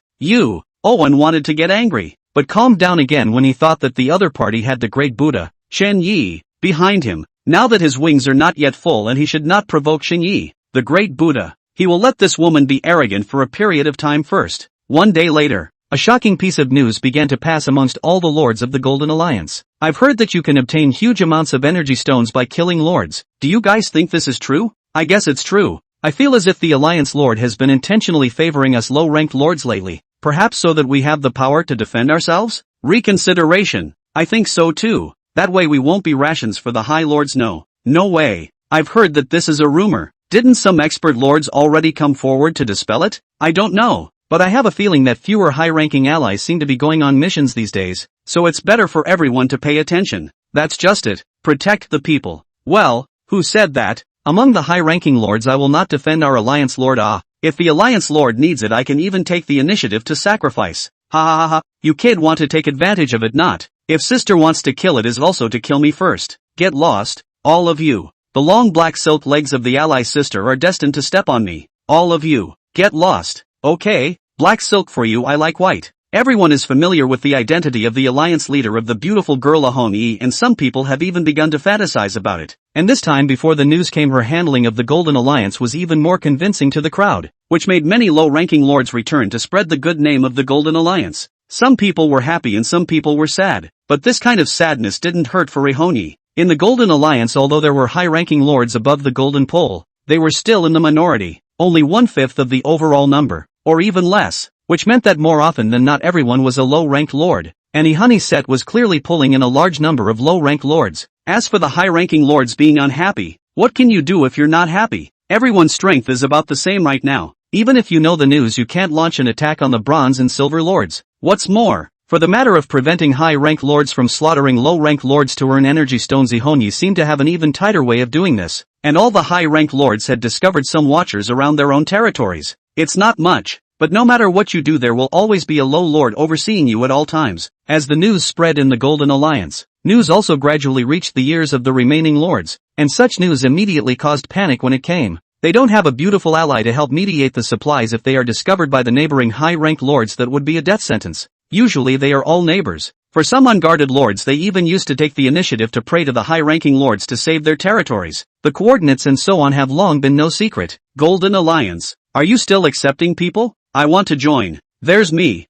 Owen wanted to get angry, but calmed down again when he thought that the other party had the great Buddha, Shen Yi, behind him. Now that his wings are not yet full and he should not provoke Shen Yi, the great Buddha, he will let this woman be arrogant for a period of time first. One day later, a shocking piece of news began to pass amongst all the lords of the Golden Alliance. I've heard that you can obtain huge amounts of energy stones by killing lords. Do you guys think this is true? I guess it's true. I feel as if the Alliance Lord has been intentionally favoring us low-ranked lords lately, perhaps so that we have the power to defend ourselves? Reconsideration. I think so too. That way we won't be rations for the High Lords. No way. I've heard that this is a rumor. Didn't some expert lords already come forward to dispel it? I don't know. But I have a feeling that fewer high-ranking allies seem to be going on missions these days, so it's better for everyone to pay attention. That's just it. Protect the people. Well, who said that? Among the high-ranking lords I will not defend our Alliance Lord. If the Alliance Lord needs it I can even take the initiative to sacrifice. Ha. You kid want to take advantage of it not. If sister wants to kill it is also to kill me first. Get lost, all of you. The long black silk legs of the ally sister are destined to step on me. All of you. Get lost. Okay. Black silk for you, I like white. Everyone is familiar with the identity of the alliance leader of the beautiful girl Ahon Yi, and some people have even begun to fantasize about it. And this time before the news came her handling of the Golden Alliance was even more convincing to the crowd, which made many low-ranking lords return to spread the good name of the Golden Alliance. Some people were happy and some people were sad, but this kind of sadness didn't hurt for Ahon Yi. In the Golden Alliance, although there were high-ranking lords above the Golden Pole, they were still in the minority, only 1/5 of the overall number. Or even less, which meant that more often than not everyone was a low-ranked lord, and Ihani's set was clearly pulling in a large number of low-ranked lords. As for the high-ranking lords being unhappy, what can you do if you're not happy? Everyone's strength is about the same right now. Even if you know the news you can't launch an attack on the bronze and silver lords. What's more, for the matter of preventing high-ranked lords from slaughtering low-ranked lords to earn energy stones, Ihon Yi seemed to have an even tighter way of doing this, and all the high-ranked lords had discovered some watchers around their own territories. It's not much, but no matter what you do there will always be a low lord overseeing you at all times. As the news spread in the Golden Alliance, news also gradually reached the ears of the remaining lords, and such news immediately caused panic when it came. They don't have a beautiful ally to help mediate the supplies if they are discovered by the neighboring high-ranked lords. That would be a death sentence. Usually they are all neighbors. For some unguarded lords they even used to take the initiative to pray to the high-ranking lords to save their territories. The coordinates and so on have long been no secret. Golden Alliance. Are you still accepting people? I want to join. There's me.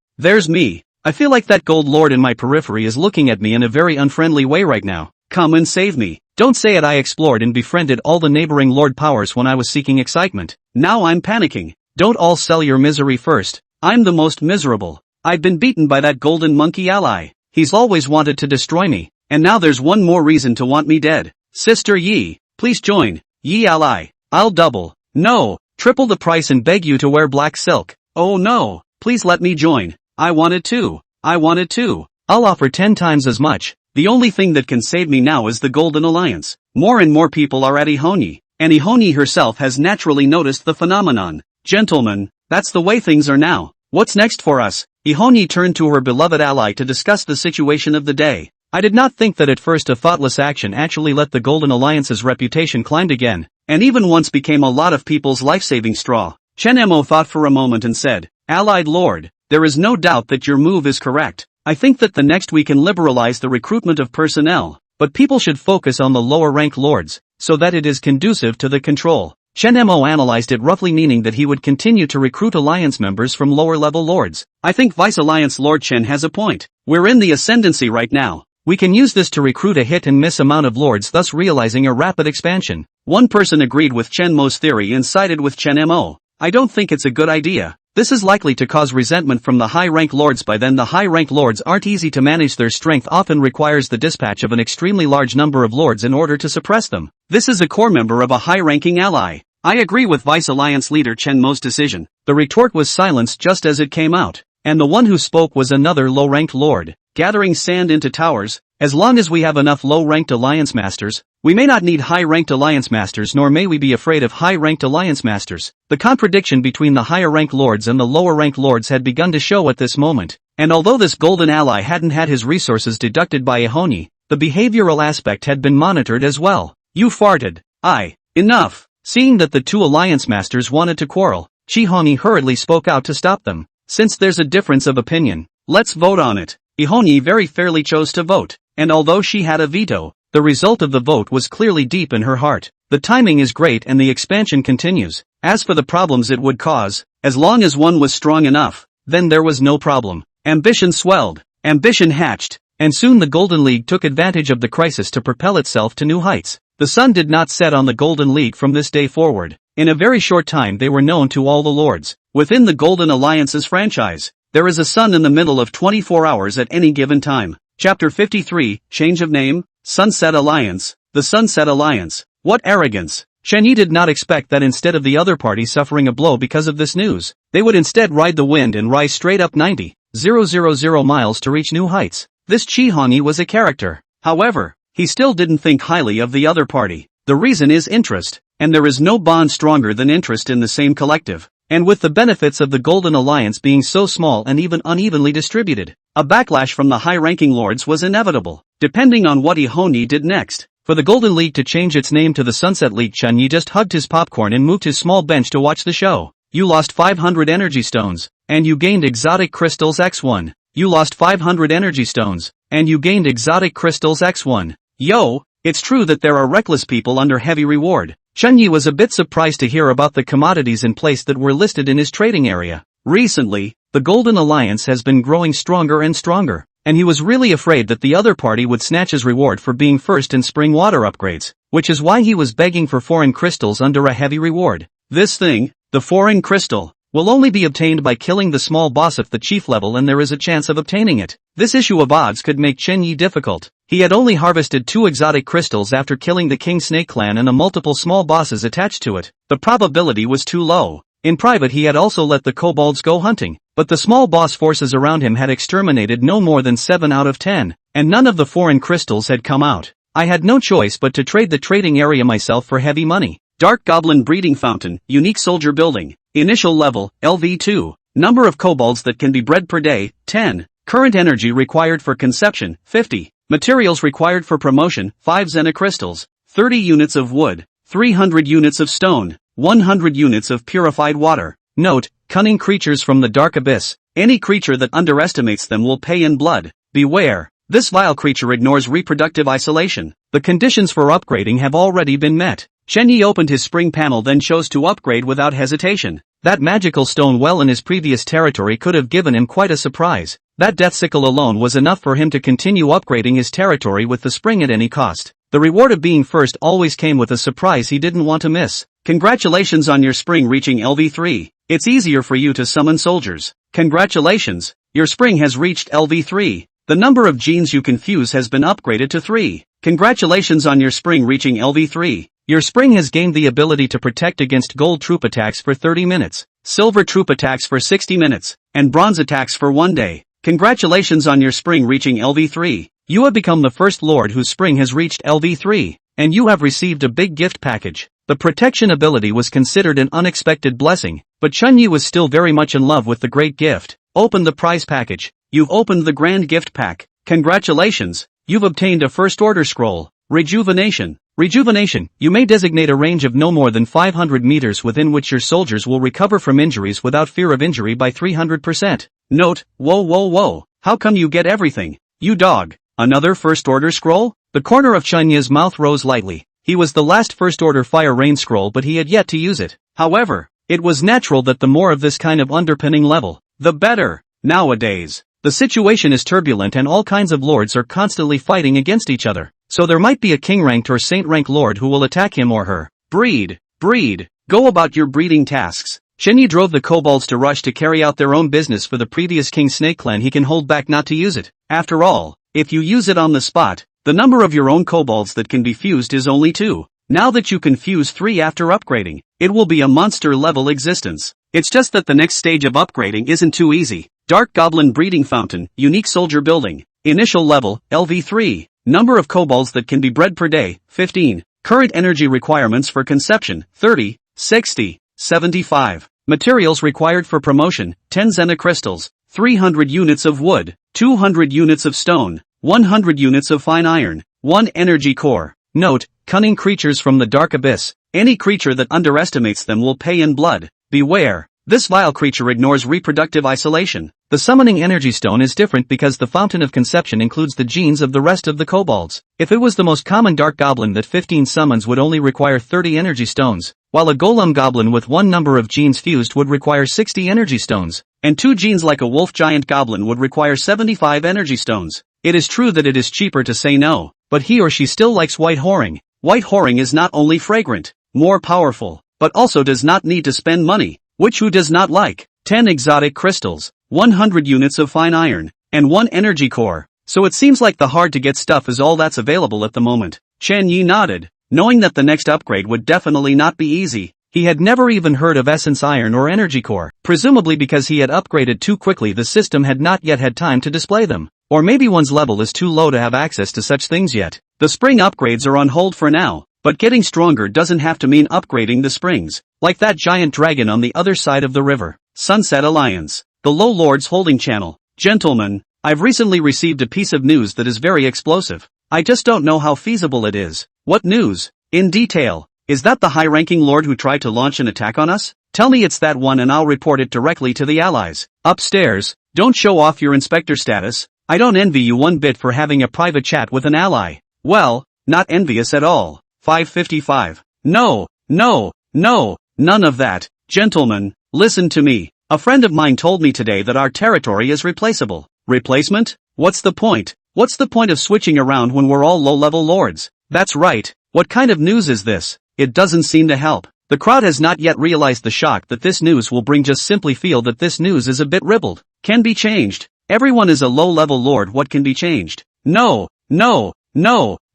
I feel like that gold lord in my periphery is looking at me in a very unfriendly way right now. Come and save me. Don't say it. I explored and befriended all the neighboring lord powers when I was seeking excitement. Now I'm panicking. Don't all sell your misery first. I'm the most miserable. I've been beaten by that golden monkey ally. He's always wanted to destroy me. And now there's one more reason to want me dead. Sister Yi, please join. Yi ally. I'll double. No. Triple the price and beg you to wear black silk. Oh no, please let me join. I want it too. I'll offer 10 times as much. The only thing that can save me now is the Golden Alliance. More and more people are at Ihon Yi, and Ihon Yi herself has naturally noticed the phenomenon. Gentlemen, that's the way things are now. What's next for us? Ihon Yi turned to her beloved ally to discuss the situation of the day. I did not think that at first a thoughtless action actually let the Golden Alliance's reputation climb again, and even once became a lot of people's life-saving straw. Chen Mo thought for a moment and said, Allied Lord, there is no doubt that your move is correct. I think that the next we can liberalize the recruitment of personnel, but people should focus on the lower-ranked lords, so that it is conducive to the control. Chen Mo analyzed it roughly, meaning that he would continue to recruit alliance members from lower-level lords. I think Vice Alliance Lord Chen has a point. We're in the ascendancy right now. We can use this to recruit a hit-and-miss amount of lords, thus realizing a rapid expansion. One person agreed with Chen Mo's theory and sided with Chen Mo. I don't think it's a good idea. This is likely to cause resentment from the high-rank lords. By then the high-rank lords aren't easy to manage. Their strength often requires the dispatch of an extremely large number of lords in order to suppress them. This is a core member of a high-ranking ally. I agree with Vice Alliance leader Chen Mo's decision. The retort was silenced just as it came out, and the one who spoke was another low-ranked lord. Gathering sand into towers. As long as we have enough low-ranked alliance masters, we may not need high-ranked alliance masters, nor may we be afraid of high-ranked alliance masters. The contradiction between the higher-ranked lords and the lower-ranked lords had begun to show at this moment, and although this golden ally hadn't had his resources deducted by Ihoni, the behavioral aspect had been monitored as well. You farted. Enough. Seeing that the two alliance masters wanted to quarrel, Ihoni hurriedly spoke out to stop them. Since there's a difference of opinion, let's vote on it. Ihoni very fairly chose to vote, and although she had a veto, the result of the vote was clearly deep in her heart. The timing is great and the expansion continues. As for the problems it would cause, as long as one was strong enough, then there was no problem. Ambition swelled, ambition hatched, and soon the Golden League took advantage of the crisis to propel itself to new heights. The sun did not set on the Golden League from this day forward. In a very short time they were known to all the lords. Within the Golden Alliance's franchise, there is a sun in the middle of 24 hours at any given time. Chapter 53, Change of Name, Sunset Alliance. The Sunset Alliance. What arrogance! Shen Yi did not expect that instead of the other party suffering a blow because of this news, they would instead ride the wind and rise straight up 90,000 miles to reach new heights. This Ihoni was a character. However, he still didn't think highly of the other party. The reason is interest, and there is no bond stronger than interest in the same collective. And with the benefits of the Golden Alliance being so small and even unevenly distributed, a backlash from the high-ranking lords was inevitable, depending on what Ihoni did next. For the Golden League to change its name to the Sunset League, Chen Yi just hugged his popcorn and moved his small bench to watch the show. You lost 500 energy stones, and you gained exotic crystals X1. You lost 500 energy stones, and you gained exotic crystals X1. Yo, it's true that there are reckless people under heavy reward. Chen Yi was a bit surprised to hear about the commodities in place that were listed in his trading area. Recently, the Golden Alliance has been growing stronger and stronger, and he was really afraid that the other party would snatch his reward for being first in spring water upgrades, which is why he was begging for foreign crystals under a heavy reward. This thing, the foreign crystal, will only be obtained by killing the small boss at the chief level, and there is a chance of obtaining it. This issue of odds could make Chen Yi difficult. He had only harvested 2 exotic crystals after killing the King Snake clan and the multiple small bosses attached to it. The probability was too low. In private he had also let the kobolds go hunting, but the small boss forces around him had exterminated no more than 7 out of 10, and none of the foreign crystals had come out. I had no choice but to trade the trading area myself for heavy money. Dark Goblin Breeding Fountain, Unique Soldier Building. Initial level, LV2. Number of kobolds that can be bred per day, 10. Current energy required for conception, 50. Materials required for promotion, 5 Zena crystals, 30 units of wood, 300 units of stone, 100 units of purified water. Note, cunning creatures from the dark abyss. Any creature that underestimates them will pay in blood. Beware. This vile creature ignores reproductive isolation. The conditions for upgrading have already been met. Chen Yi opened his spring panel, then chose to upgrade without hesitation. That magical stone well in his previous territory could have given him quite a surprise. That death sickle alone was enough for him to continue upgrading his territory with the spring at any cost. The reward of being first always came with a surprise he didn't want to miss. Congratulations on your spring reaching LV3. It's easier for you to summon soldiers. Congratulations, your spring has reached LV3. The number of genes you can fuse has been upgraded to 3. Congratulations on your spring reaching LV3. Your spring has gained the ability to protect against gold troop attacks for 30 minutes, silver troop attacks for 60 minutes, and bronze attacks for 1 day. Congratulations on your spring reaching LV3. You have become the first lord whose spring has reached LV3, and you have received a big gift package. The protection ability was considered an unexpected blessing, but Chen Yi was still very much in love with the great gift. Open the prize package. You've opened the grand gift pack. Congratulations. You've obtained a first order scroll. Rejuvenation. Rejuvenation. You may designate a range of no more than 500 meters within which your soldiers will recover from injuries without fear of injury by 300%. Note, whoa. How come you get everything? You dog. Another first order scroll? The corner of Chen Yi's mouth rose lightly. He was the last First Order Fire Rain scroll, but he had yet to use it. However, it was natural that the more of this kind of underpinning level, the better. Nowadays, the situation is turbulent and all kinds of lords are constantly fighting against each other. So there might be a king-ranked or saint-ranked lord who will attack him or her. Breed. Go about your breeding tasks. Shenyi drove the kobolds to rush to carry out their own business for the previous King Snake Clan. He can hold back not to use it. After all, if you use it on the spot, the number of your own kobolds that can be fused is only 2. Now that you can fuse 3 after upgrading, it will be a monster-level existence. It's just that the next stage of upgrading isn't too easy. Dark Goblin Breeding Fountain, Unique Soldier Building. Initial level, LV3. Number of kobolds that can be bred per day, 15. Current energy requirements for conception, 30, 60, 75. Materials required for promotion, 10 Zena crystals, 300 units of wood, 200 units of stone, 100 units of fine iron, 1 energy core. Note, cunning creatures from the dark abyss. Any creature that underestimates them will pay in blood. Beware. This vile creature ignores reproductive isolation. The summoning energy stone is different because the fountain of conception includes the genes of the rest of the kobolds. If it was the most common dark goblin that 15 summons would only require 30 energy stones, while a golem goblin with 1 number of genes fused would require 60 energy stones, and 2 genes like a wolf giant goblin would require 75 energy stones. It is true that it is cheaper to say no, but he or she still likes white whoring. White whoring is not only fragrant, more powerful, but also does not need to spend money. Which who does not like? 10 exotic crystals, 100 units of fine iron, and 1 energy core. So it seems like the hard-to-get stuff is all that's available at the moment. Chen Yi nodded, knowing that the next upgrade would definitely not be easy. He had never even heard of essence iron or energy core. Presumably because he had upgraded too quickly, the system had not yet had time to display them. Or maybe one's level is too low to have access to such things yet. The spring upgrades are on hold for now. But getting stronger doesn't have to mean upgrading the springs. Like that giant dragon on the other side of the river. Sunset Alliance. The Low Lords Holding Channel. Gentlemen, I've recently received a piece of news that is very explosive. I just don't know how feasible it is. What news? In detail. Is that the high-ranking lord who tried to launch an attack on us? Tell me it's that one and I'll report it directly to the allies. Upstairs. Don't show off your inspector status. I don't envy you one bit for having a private chat with an ally. Well, not envious at all. 555. No, none of that. Gentlemen, listen to me. A friend of mine told me today that our territory is replaceable. Replacement? What's the point? What's the point of switching around when we're all low-level lords? That's right. What kind of news is this? It doesn't seem to help. The crowd has not yet realized the shock that this news will bring. Just simply feel that this news is a bit ribald. Can be changed. Everyone is a low-level lord. What can be changed? No.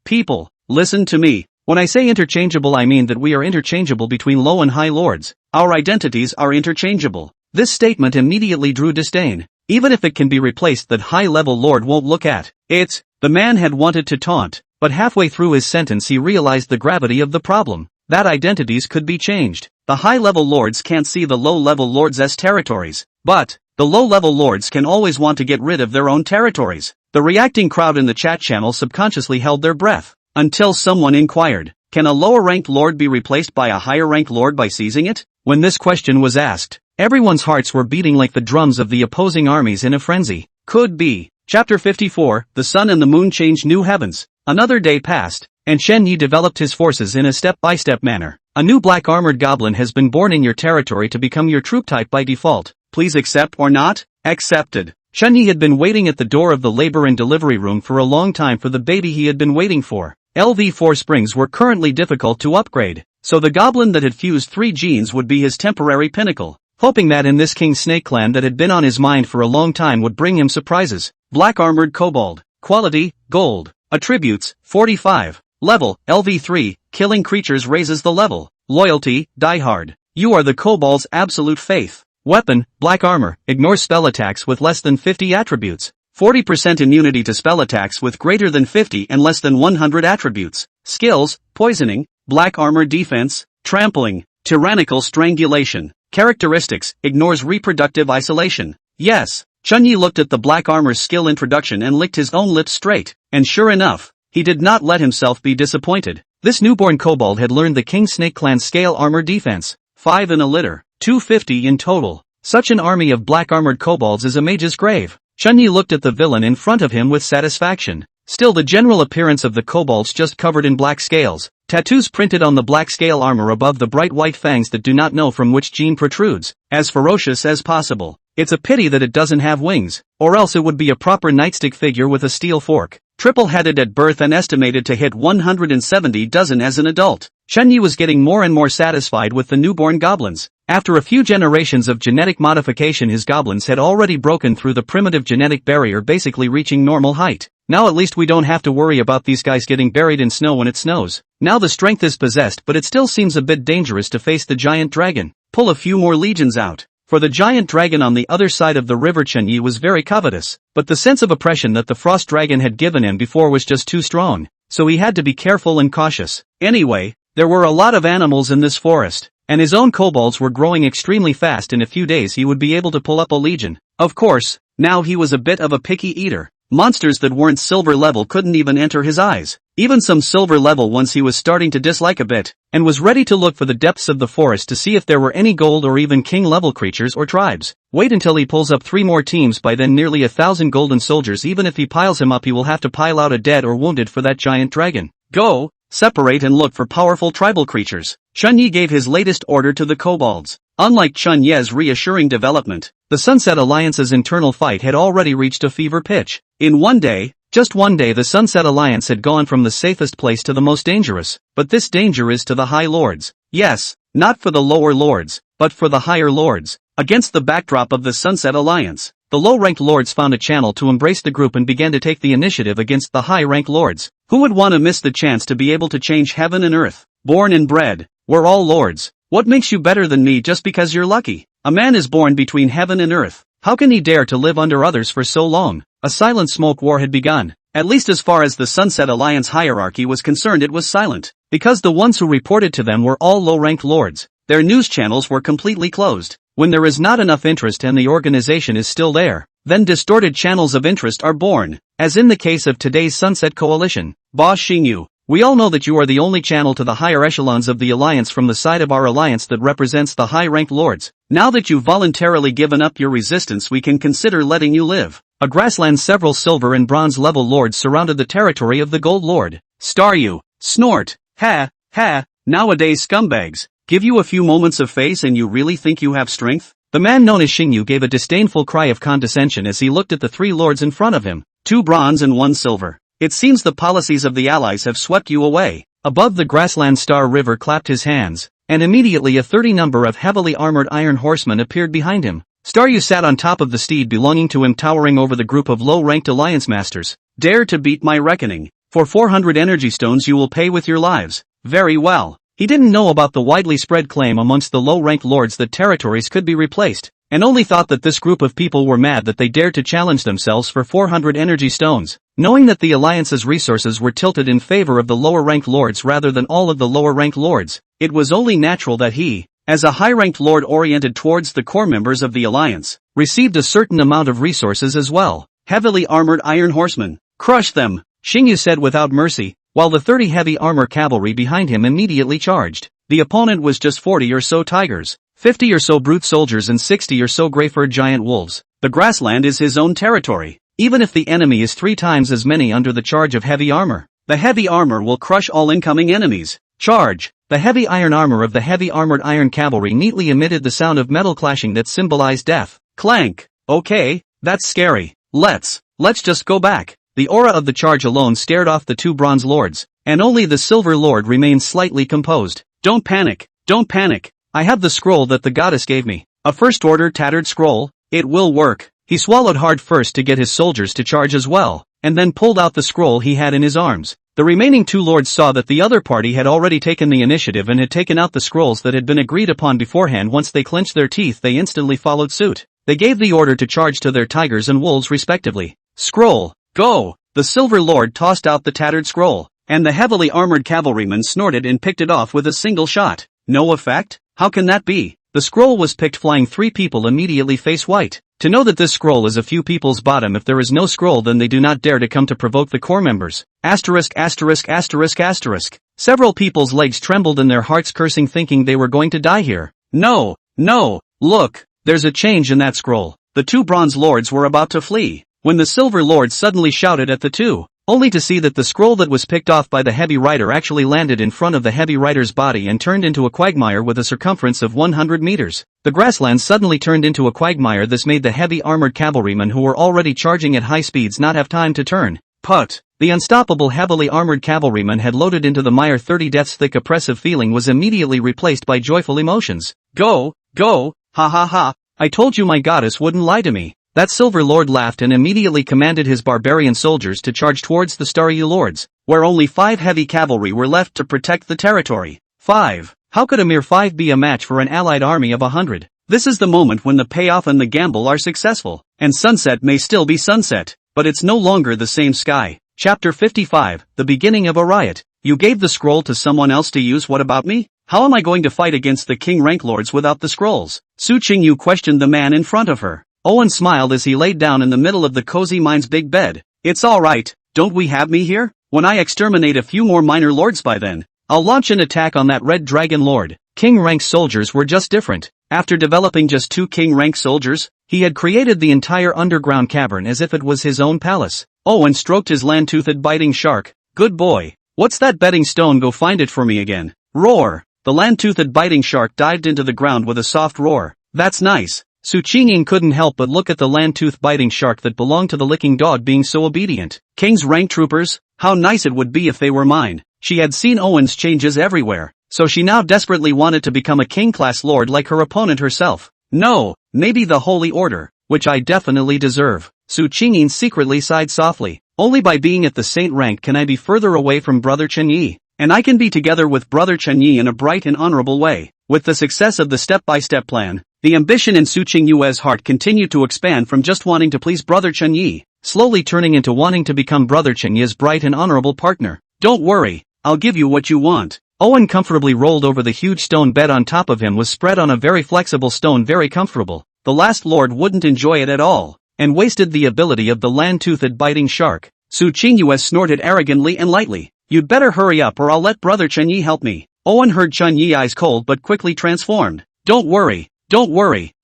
People, listen to me. When I say interchangeable, I mean that we are interchangeable between low and high lords. Our identities are interchangeable. This statement immediately drew disdain. Even if it can be replaced, that high-level lord won't look at it. The man had wanted to taunt, but halfway through his sentence he realized the gravity of the problem. That identities could be changed. The high-level lords can't see the low-level lords as territories, but the low-level lords can always want to get rid of their own territories. The reacting crowd in the chat channel subconsciously held their breath. Until someone inquired, can a lower-ranked lord be replaced by a higher-ranked lord by seizing it? When this question was asked, everyone's hearts were beating like the drums of the opposing armies in a frenzy. Could be. Chapter 54, The Sun and the Moon Changed New Heavens. Another day passed, and Shen Yi developed his forces in a step-by-step manner. A new black-armored goblin has been born in your territory to become your troop type by default. Please accept or not? Accepted. Shen Yi had been waiting at the door of the labor and delivery room for a long time for the baby he had been waiting for. LV4 springs were currently difficult to upgrade, so the goblin that had fused 3 genes would be his temporary pinnacle, hoping that in this King Snake Clan that had been on his mind for a long time would bring him surprises. Black Armored Kobold. Quality, Gold. Attributes, 45. Level, LV3, killing creatures raises the level. Loyalty, diehard. You are the kobold's absolute faith. Weapon, Black Armor, ignores spell attacks with less than 50 attributes. 40% immunity to spell attacks with greater than 50 and less than 100 attributes. Skills, Poisoning, Black Armor Defense, Trampling, Tyrannical Strangulation. Characteristics, ignores reproductive isolation. Yes. Chun Yi looked at the Black Armor's skill introduction and licked his own lips straight, and sure enough, he did not let himself be disappointed. This newborn kobold had learned the King Snake Clan Scale Armor Defense, 5 in a litter, 250 in total. Such an army of black armored kobolds is a mage's grave. Chun Yi looked at the villain in front of him with satisfaction. Still, the general appearance of the kobolds just covered in black scales, Tattoos printed on the black scale armor above the bright white fangs that do not know from which gene protrudes, as ferocious as possible. It's a pity that it doesn't have wings, or else it would be a proper nightstick figure with a steel fork. Triple-headed at birth and estimated to hit 170 dozen as an adult. Chunyi was getting more and more satisfied with the newborn goblins. After a few generations of genetic modification, his goblins had already broken through the primitive genetic barrier, basically reaching normal height. Now at least we don't have to worry about these guys getting buried in snow when it snows. Now the strength is possessed, but it still seems a bit dangerous to face the giant dragon. Pull a few more legions out. For the giant dragon on the other side of the river, Chunyi was very covetous, but the sense of oppression that the frost dragon had given him before was just too strong, so he had to be careful and cautious. Anyway, there were a lot of animals in this forest, and his own kobolds were growing extremely fast. In a few days he would be able to pull up a legion. Of course, now he was a bit of a picky eater. Monsters that weren't silver level couldn't even enter his eyes. Even some silver level ones he was starting to dislike a bit, and was ready to look for the depths of the forest to see if there were any gold or even king level creatures or tribes. Wait until he pulls up 3 more teams, by then nearly 1,000 golden soldiers. Even if he piles him up, he will have to pile out a dead or wounded for that giant dragon. Go, separate and look for powerful tribal creatures. Chunyi gave his latest order to the kobolds. Unlike Chunye's reassuring development, the Sunset Alliance's internal fight had already reached a fever pitch. In one day, just one day, the Sunset Alliance had gone from the safest place to the most dangerous. But this danger is to the High Lords. Yes, not for the lower lords, but for the higher lords. Against the backdrop of the Sunset Alliance, the low-ranked lords found a channel to embrace the group and began to take the initiative against the high-ranked lords. Who would want to miss the chance to be able to change heaven and earth? Born and bred, we're all lords. What makes you better than me just because you're lucky? A man is born between heaven and earth. How can he dare to live under others for so long? A silent smoke war had begun. At least as far as the Sunset Alliance hierarchy was concerned, it was silent. Because the ones who reported to them were all low-ranked lords, their news channels were completely closed. When there is not enough interest and the organization is still there, then distorted channels of interest are born, as in the case of today's Sunset Coalition. Boss Xingyu, we all know that you are the only channel to the higher echelons of the alliance from the side of our alliance that represents the high-ranked lords. Now that you've voluntarily given up your resistance, we can consider letting you live. A grassland, several silver and bronze level lords surrounded the territory of the Gold Lord. Staryu, snort, ha, ha, nowadays scumbags, give you a few moments of face and you really think you have strength? The man known as Xingyu gave a disdainful cry of condescension as he looked at the 3 lords in front of him. 2 bronze and 1 silver. It seems the policies of the allies have swept you away. Above the grassland, Star River clapped his hands, and immediately a 30 number of heavily armored iron horsemen appeared behind him. Staryu sat on top of the steed belonging to him, towering over the group of low-ranked alliance masters. Dare to beat my reckoning. For 400 energy stones you will pay with your lives. Very well. He didn't know about the widely spread claim amongst the low-ranked lords that territories could be replaced, and only thought that this group of people were mad that they dared to challenge themselves for 400 energy stones. Knowing that the alliance's resources were tilted in favor of the lower-ranked lords rather than all of the lower-ranked lords, it was only natural that he, as a high-ranked lord oriented towards the core members of the alliance, received a certain amount of resources as well. Heavily armored iron horsemen. Crush them, Xingyu said without mercy, while the 30 heavy armor cavalry behind him immediately charged. The opponent was just 40 or so tigers, 50 or so brute soldiers and 60 or so gray-furred giant wolves. The grassland is his own territory. Even if the enemy is 3 times as many under the charge of heavy armor, the heavy armor will crush all incoming enemies. Charge! The heavy iron armor of the heavy armored iron cavalry neatly emitted the sound of metal clashing that symbolized death. Clank! Okay, that's scary. Let's just go back. The aura of the charge alone stared off the 2 bronze lords, and only the silver lord remained slightly composed. Don't panic, don't panic. I have the scroll that the goddess gave me. A first order tattered scroll. It will work. He swallowed hard first to get his soldiers to charge as well, and then pulled out the scroll he had in his arms. The remaining 2 lords saw that the other party had already taken the initiative and had taken out the scrolls that had been agreed upon beforehand. Once they clenched their teeth, they instantly followed suit. They gave the order to charge to their tigers and wolves respectively. Scroll, go! The silver lord tossed out the tattered scroll, and the heavily armored cavalryman snorted and picked it off with a single shot. No effect? How can that be? The scroll was picked, flying 3 people immediately face white. To know that this scroll is a few people's bottom. If there is no scroll, then they do not dare to come to provoke the core members. Asterisk, asterisk, asterisk, asterisk. Several people's legs trembled in their hearts, cursing, thinking they were going to die here. No, no, look, there's a change in that scroll. The 2 bronze lords were about to flee, when the silver lord suddenly shouted at the 2. only to see that the scroll that was picked off by the heavy rider actually landed in front of the heavy rider's body and turned into a quagmire with a circumference of 100 meters. The grasslands suddenly turned into a quagmire. This made the heavy armored cavalrymen who were already charging at high speeds not have time to turn. Put. The unstoppable heavily armored cavalryman had loaded into the mire. 30 deaths. Thick oppressive feeling was immediately replaced by joyful emotions. Go, go, ha ha ha, I told you my goddess wouldn't lie to me. That silver lord laughed and immediately commanded his barbarian soldiers to charge towards the starry lords, where only 5 heavy cavalry were left to protect the territory. 5. How could a mere 5 be a match for an allied army of 100? This is the moment when the payoff and the gamble are successful, and sunset may still be sunset, but it's no longer the same sky. Chapter 55, the beginning of a riot. You gave the scroll to someone else to use. What about me? How am I going to fight against the king rank lords without the scrolls? Su Qingyu questioned the man in front of her. Owen smiled as he laid down in the middle of the cozy mine's big bed. It's alright, don't we have me here? When I exterminate a few more minor lords by then, I'll launch an attack on that red dragon lord. King rank soldiers were just different. After developing just 2 king rank soldiers, he had created the entire underground cavern as if it was his own palace. Owen stroked his land-toothed biting shark. Good boy. What's that betting stone? Go find it for me again. Roar. The land-toothed biting shark dived into the ground with a soft roar. That's nice. Su Qingyin couldn't help but look at the land-tooth biting shark that belonged to the licking dog being so obedient. King's rank troopers? How nice it would be if they were mine. She had seen Owen's changes everywhere, so she now desperately wanted to become a king-class lord like her opponent herself. No, maybe the Holy Order, which I definitely deserve. Su Qingyin secretly sighed softly. Only by being at the saint rank can I be further away from Brother Chenyi, and I can be together with Brother Chenyi in a bright and honorable way. With the success of the step-by-step plan, the ambition in Su Qingyue's heart continued to expand from just wanting to please Brother Chenyi, slowly turning into wanting to become Brother Chenyi's bright and honorable partner. Don't worry, I'll give you what you want. Owen comfortably rolled over. The huge stone bed on top of him was spread on a very flexible stone, very comfortable. The last lord wouldn't enjoy it at all, and wasted the ability of the land-toothed biting shark. Su Qingyue snorted arrogantly and lightly. You'd better hurry up or I'll let Brother Chenyi help me. Owen heard Chenyi eyes cold but quickly transformed. Don't worry,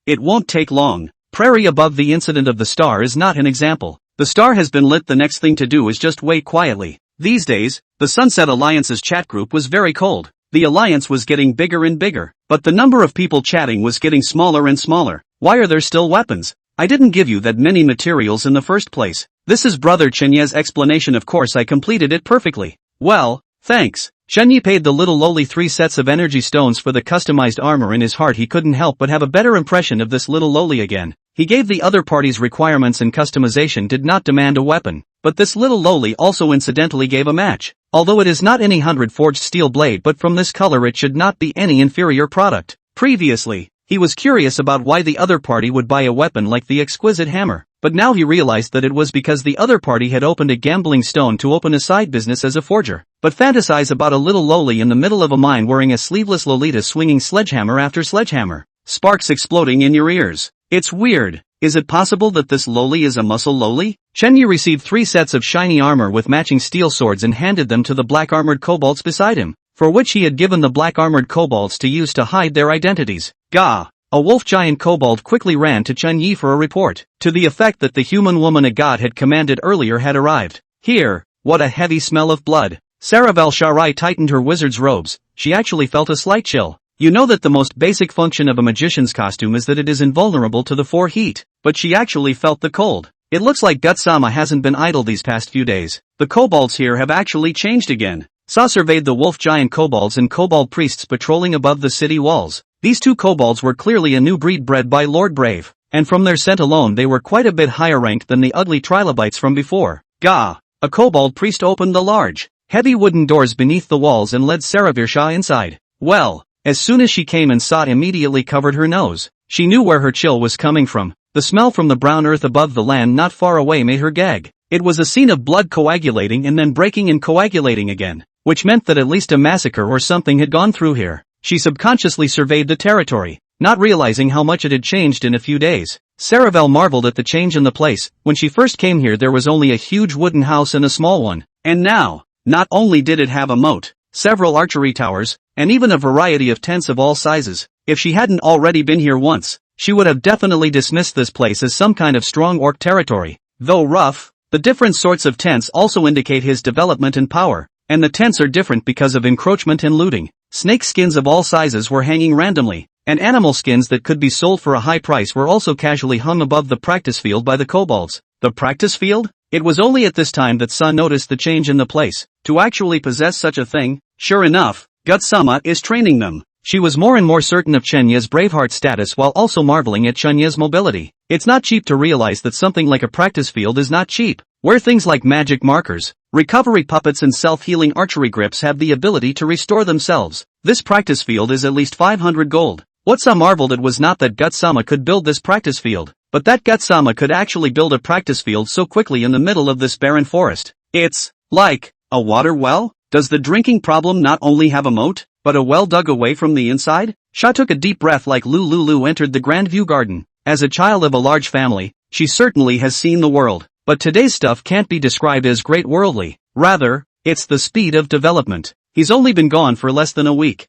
it won't take long. Prairie above. The incident of the star is not an example. The star has been lit. The next thing to do is just wait quietly. These days, the Sunset Alliance's chat group was very cold. The alliance was getting bigger and bigger, but the number of people chatting was getting smaller and smaller. Why are there still weapons? I didn't give you that many materials in the first place. This is Brother Chenyi's explanation. Of course I completed it perfectly. Well, thanks. Chenyi paid the little lowly 3 sets of energy stones for the customized armor. In his heart he couldn't help but have a better impression of this little lowly again. He gave the other party's requirements and customization did not demand a weapon, but this little lowly also incidentally gave a match. Although it is not any 100 forged steel blade, but from this color it should not be any inferior product. Previously, he was curious about why the other party would buy a weapon like the exquisite hammer, but now he realized that it was because the other party had opened a gambling stone to open a side business as a forger. But fantasize about a little lowly in the middle of a mine wearing a sleeveless Lolita swinging sledgehammer after sledgehammer. Sparks exploding in your ears. It's weird. Is it possible that this lowly is a muscle lowly? Chenyi received 3 sets of shiny armor with matching steel swords and handed them to the black armored kobolds beside him, for which he had given the black armored kobolds to use to hide their identities. Gah! A wolf giant kobold quickly ran to Chenyi for a report, to the effect that the human woman a god had commanded earlier had arrived. Here, what a heavy smell of blood. Saravel Sharai tightened her wizard's robes. She actually felt a slight chill. You know that the most basic function of a magician's costume is that it is invulnerable to the 4 heat, but she actually felt the cold. It looks like Gutsama hasn't been idle these past few days. The kobolds here have actually changed again. Sa surveyed the wolf giant kobolds and kobold priests patrolling above the city walls. These 2 kobolds were clearly a new breed bred by Lord Brave, and from their scent alone they were quite a bit higher ranked than the ugly trilobites from before. Gah! A kobold priest opened the large, heavy wooden doors beneath the walls and led Saravirsha inside. Well, as soon as she came and saw it, immediately covered her nose. She knew where her chill was coming from. The smell from the brown earth above the land not far away made her gag. It was a scene of blood coagulating and then breaking and coagulating again, which meant that at least a massacre or something had gone through here. She subconsciously surveyed the territory, not realizing how much it had changed in a few days. Saravel marveled at the change in the place. When she first came here there was only a huge wooden house and a small one, and now, not only did it have a moat, several archery towers, and even a variety of tents of all sizes. If she hadn't already been here once, she would have definitely dismissed this place as some kind of strong orc territory. Though rough, The different sorts of tents also indicate his development and power, and the tents are different because of encroachment and looting. Snake skins of all sizes were hanging randomly, and animal skins that could be sold for a high price were also casually hung above the practice field by the kobolds. The practice field? It was only at this time that Sa noticed the change in the place. To actually possess such a thing, sure enough, Gutsama is training them. She was more and more certain of Chenye's braveheart status while also marveling at Chenye's mobility. It's not cheap to realize that something like a practice field is not cheap, where things like magic markers, recovery puppets and self-healing archery grips have the ability to restore themselves. This practice field is at least 500 gold. What Sa marveled at was not that Gutsama could build this practice field, but that Gutsama could actually build a practice field so quickly in the middle of this barren forest. It's like a water well? Does the drinking problem not only have a moat, but a well dug away from the inside? Sha took a deep breath like Lulu entered the Grand View Garden. As a child of a large family, she certainly has seen the world. But today's stuff can't be described as great worldly. Rather, it's the speed of development. He's only been gone for less than a week.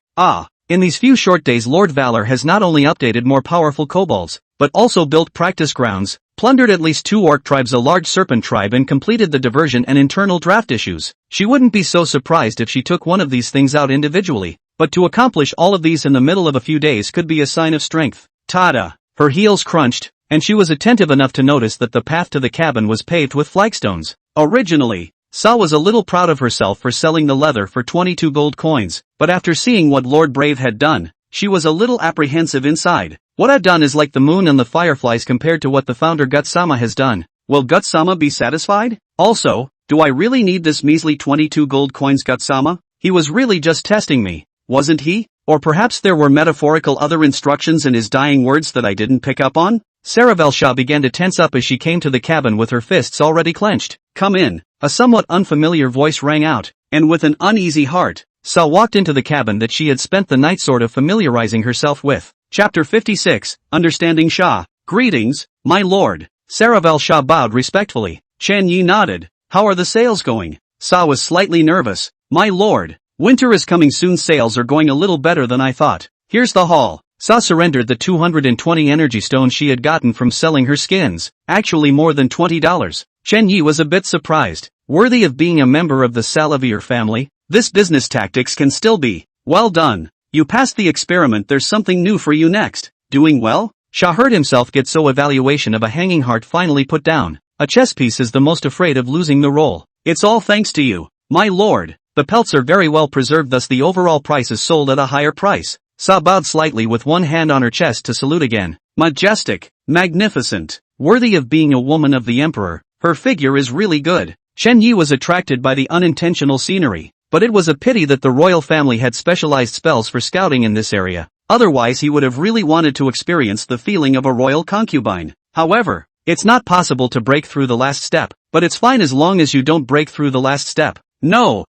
In these few short days Lord Valor has not only updated more powerful kobolds, but also built practice grounds, plundered at least 2 orc tribes, a large serpent tribe, and completed the diversion and internal draft issues. She wouldn't be so surprised if she took one of these things out individually, but to accomplish all of these in the middle of a few days could be a sign of strength. Tada! Her heels crunched, and she was attentive enough to notice that the path to the cabin was paved with flagstones. Originally, Sa was a little proud of herself for selling the leather for 22 gold coins, but after seeing what Lord Brave had done, she was a little apprehensive inside. What I've done is like the moon and the fireflies compared to what the founder Gutsama has done. Will Gutsama be satisfied? Also, do I really need this measly 22 gold coins, Gutsama? He was really just testing me, wasn't he? Or perhaps there were metaphorical other instructions in his dying words that I didn't pick up on? Saravel Shah began to tense up as she came to the cabin with her fists already clenched. Come in, a somewhat unfamiliar voice rang out, and with an uneasy heart, Sa walked into the cabin that she had spent the night sort of familiarizing herself with. Chapter 56, Understanding Shah. Greetings, my lord. Saravel Shah bowed respectfully. Chen Yi nodded. How are the sales going? Sa was slightly nervous. My lord, winter is coming soon. Sales are going a little better than I thought. Here's the haul. Sa surrendered the 220 energy stones she had gotten from selling her skins, actually more than $20. Chen Yi was a bit surprised. Worthy of being a member of the Salavier family, this business tactics can still be. Well done. You passed the experiment. There's something new for you next. Doing well? Shah heard himself get so evaluation of a hanging heart finally put down. A chess piece is the most afraid of losing the roll. It's all thanks to you, my lord. The pelts are very well preserved, thus the overall price is sold at a higher price. Sa bowed slightly with one hand on her chest to salute again. Majestic, magnificent, worthy of being a woman of the emperor. Her figure is really good. Chen Yi was attracted by the unintentional scenery, but it was a pity that the royal family had specialized spells for scouting in this area. Otherwise he would have really wanted to experience the feeling of a royal concubine. However, it's not possible to break through the last step, but it's fine as long as you don't break through the last step. No,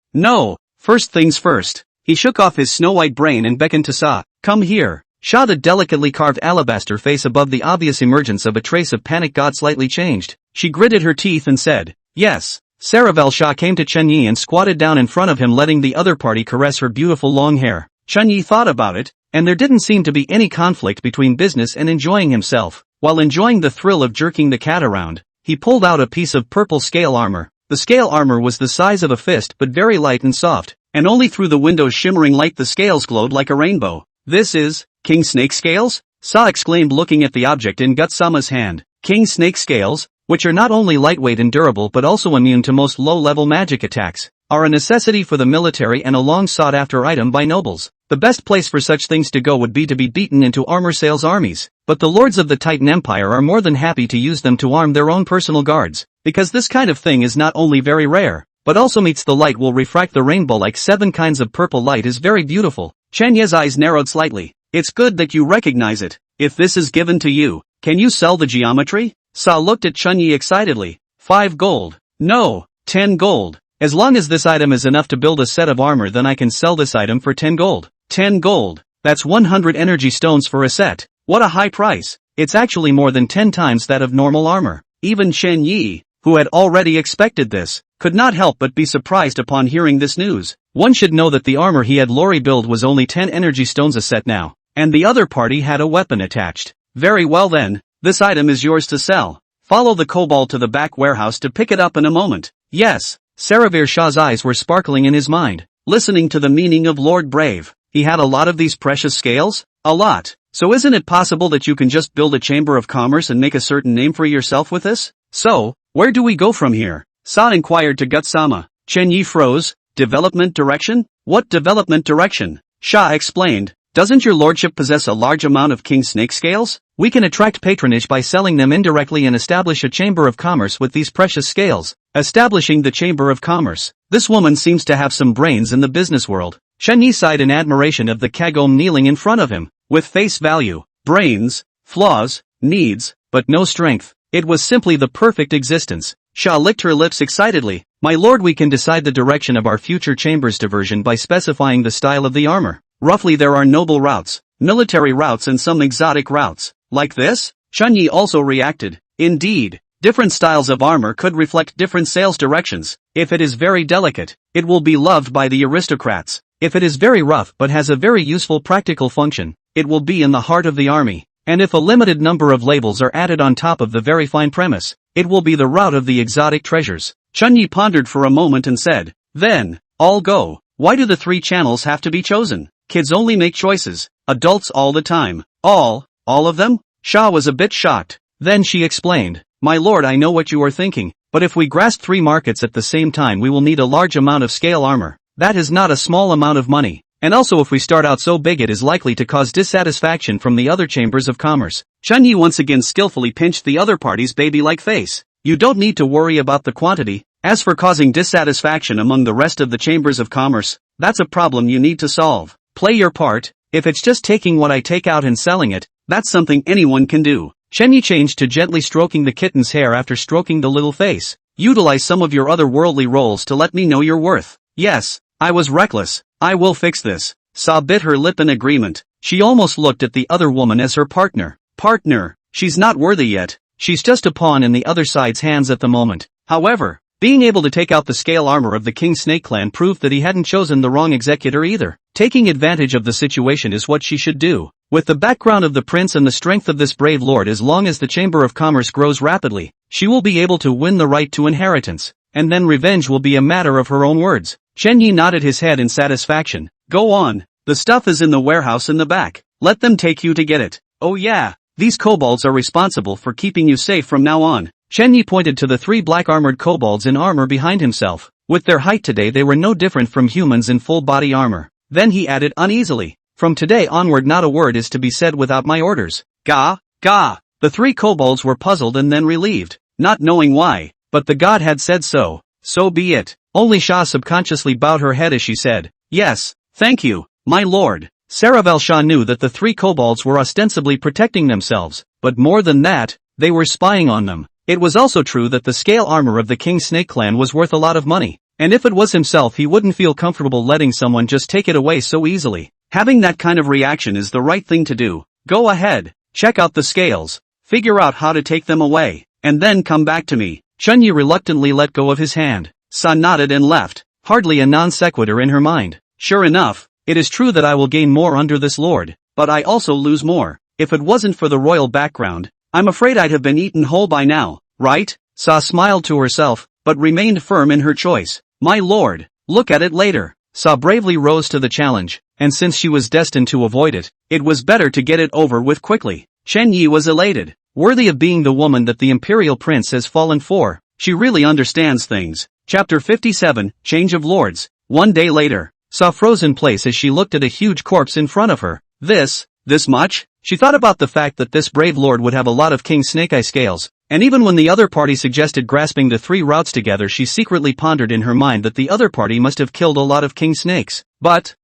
first things first. He shook off his snow-white brain and beckoned to Sa. Come here. Sha, the delicately carved alabaster face above the obvious emergence of a trace of panic god slightly changed. She gritted her teeth and said, yes. Saravel Shah came to Chen Yi and squatted down in front of him, letting the other party caress her beautiful long hair. Chen Yi thought about it, and there didn't seem to be any conflict between business and enjoying himself. While enjoying the thrill of jerking the cat around, he pulled out a piece of purple scale armor. The scale armor was the size of a fist but very light and soft, and only through the window's shimmering light the scales glowed like a rainbow. This is King Snake Scales? Sa exclaimed, looking at the object in Gutsama's hand. King Snake Scales, which are not only lightweight and durable but also immune to most low-level magic attacks, are a necessity for the military and a long-sought-after item by nobles. The best place for such things to go would be to be beaten into armor sales armies, but the lords of the Titan Empire are more than happy to use them to arm their own personal guards, because this kind of thing is not only very rare, but also meets the light will refract the rainbow like 7 kinds of purple light is very beautiful. Chen Ye's eyes narrowed slightly. It's good that you recognize it. If this is given to you, can you sell the geometry? Sa looked at Chen Yi excitedly. 5 gold. No, 10 gold. As long as this item is enough to build a set of armor, then I can sell this item for 10 gold. 10 gold. That's 100 energy stones for a set. What a high price. It's actually more than 10 times that of normal armor. Even Chen Yi, who had already expected this, could not help but be surprised upon hearing this news. One should know that the armor he had Lori build was only 10 energy stones a set now, and the other party had a weapon attached. Very well then, this item is yours to sell. Follow the kobold to the back warehouse to pick it up in a moment. Yes. Saravir Shah's eyes were sparkling in his mind, listening to the meaning of Lord Brave. He had a lot of these precious scales? A lot. So isn't it possible that you can just build a chamber of commerce and make a certain name for yourself with this? So, where do we go from here? Sa inquired to Gutsama. Chen Yi froze. Development direction? What development direction? Shah explained. Doesn't your lordship possess a large amount of king snake scales? We can attract patronage by selling them indirectly and establish a chamber of commerce with these precious scales. Establishing the chamber of commerce. This woman seems to have some brains in the business world. Chen Yi sighed in admiration of the kagome kneeling in front of him. With face value, brains, flaws, needs, but no strength. It was simply the perfect existence. Shah licked her lips excitedly. My lord, we can decide the direction of our future chamber's diversion by specifying the style of the armor. Roughly there are noble routes, military routes and some exotic routes. Like this? Chen Yi also reacted. Indeed, different styles of armor could reflect different sales directions. If it is very delicate, it will be loved by the aristocrats. If it is very rough but has a very useful practical function, it will be in the heart of the army. And if a limited number of labels are added on top of the very fine premise, it will be the route of the exotic treasures. Chen Yi pondered for a moment and said, then, all go. Why do the 3 channels have to be chosen? Kids only make choices, adults all the time. All of them? Shah was a bit shocked. Then she explained, my lord, I know what you are thinking, but if we grasp 3 markets at the same time we will need a large amount of scale armor. That is not a small amount of money. And also if we start out so big it is likely to cause dissatisfaction from the other chambers of commerce. Chen Yi once again skillfully pinched the other party's baby-like face. You don't need to worry about the quantity. As for causing dissatisfaction among the rest of the chambers of commerce, that's a problem you need to solve. Play your part. If it's just taking what I take out and selling it, that's something anyone can do. Chen Yi changed to gently stroking the kitten's hair after stroking the little face. Utilize some of your other worldly roles to let me know your worth. Yes, I was reckless. I will fix this. Sa bit her lip in agreement. She almost looked at the other woman as her partner. Partner, she's not worthy yet. She's just a pawn in the other side's hands at the moment. However, being able to take out the scale armor of the King Snake clan proved that he hadn't chosen the wrong executor either. Taking advantage of the situation is what she should do. With the background of the prince and the strength of this brave lord, as long as the Chamber of Commerce grows rapidly, she will be able to win the right to inheritance. And then revenge will be a matter of her own words. Chen Yi nodded his head in satisfaction. Go on. The stuff is in the warehouse in the back. Let them take you to get it. Oh yeah. These kobolds are responsible for keeping you safe from now on. Chen Yi pointed to the 3 black-armored kobolds in armor behind himself. With their height today they were no different from humans in full-body armor. Then he added uneasily. From today onward not a word is to be said without my orders. Ga. The 3 kobolds were puzzled and then relieved, not knowing why, but the god had said so. So be it. Only Shah subconsciously bowed her head as she said, yes, thank you, my lord. Saravel Shah knew that the 3 kobolds were ostensibly protecting themselves, but more than that, they were spying on them. It was also true that the scale armor of the King Snake clan was worth a lot of money, and if it was himself he wouldn't feel comfortable letting someone just take it away so easily. Having that kind of reaction is the right thing to do. Go ahead, check out the scales, figure out how to take them away, and then come back to me. Chen Yi reluctantly let go of his hand. Sa nodded and left, hardly a non sequitur in her mind. Sure enough, it is true that I will gain more under this lord, but I also lose more. If it wasn't for the royal background, I'm afraid I'd have been eaten whole by now, right? Sa smiled to herself, but remained firm in her choice. My lord, look at it later. Sa bravely rose to the challenge, and since she was destined to avoid it, it was better to get it over with quickly. Chen Yi was elated, worthy of being the woman that the imperial prince has fallen for. She really understands things. Chapter 57, Change of Lords. One day later, Sa froze in place as she looked at a huge corpse in front of her. This much? She thought about the fact that this brave lord would have a lot of King Snake Eye scales, and even when the other party suggested grasping the 3 routes together she secretly pondered in her mind that the other party must have killed a lot of king snakes. But,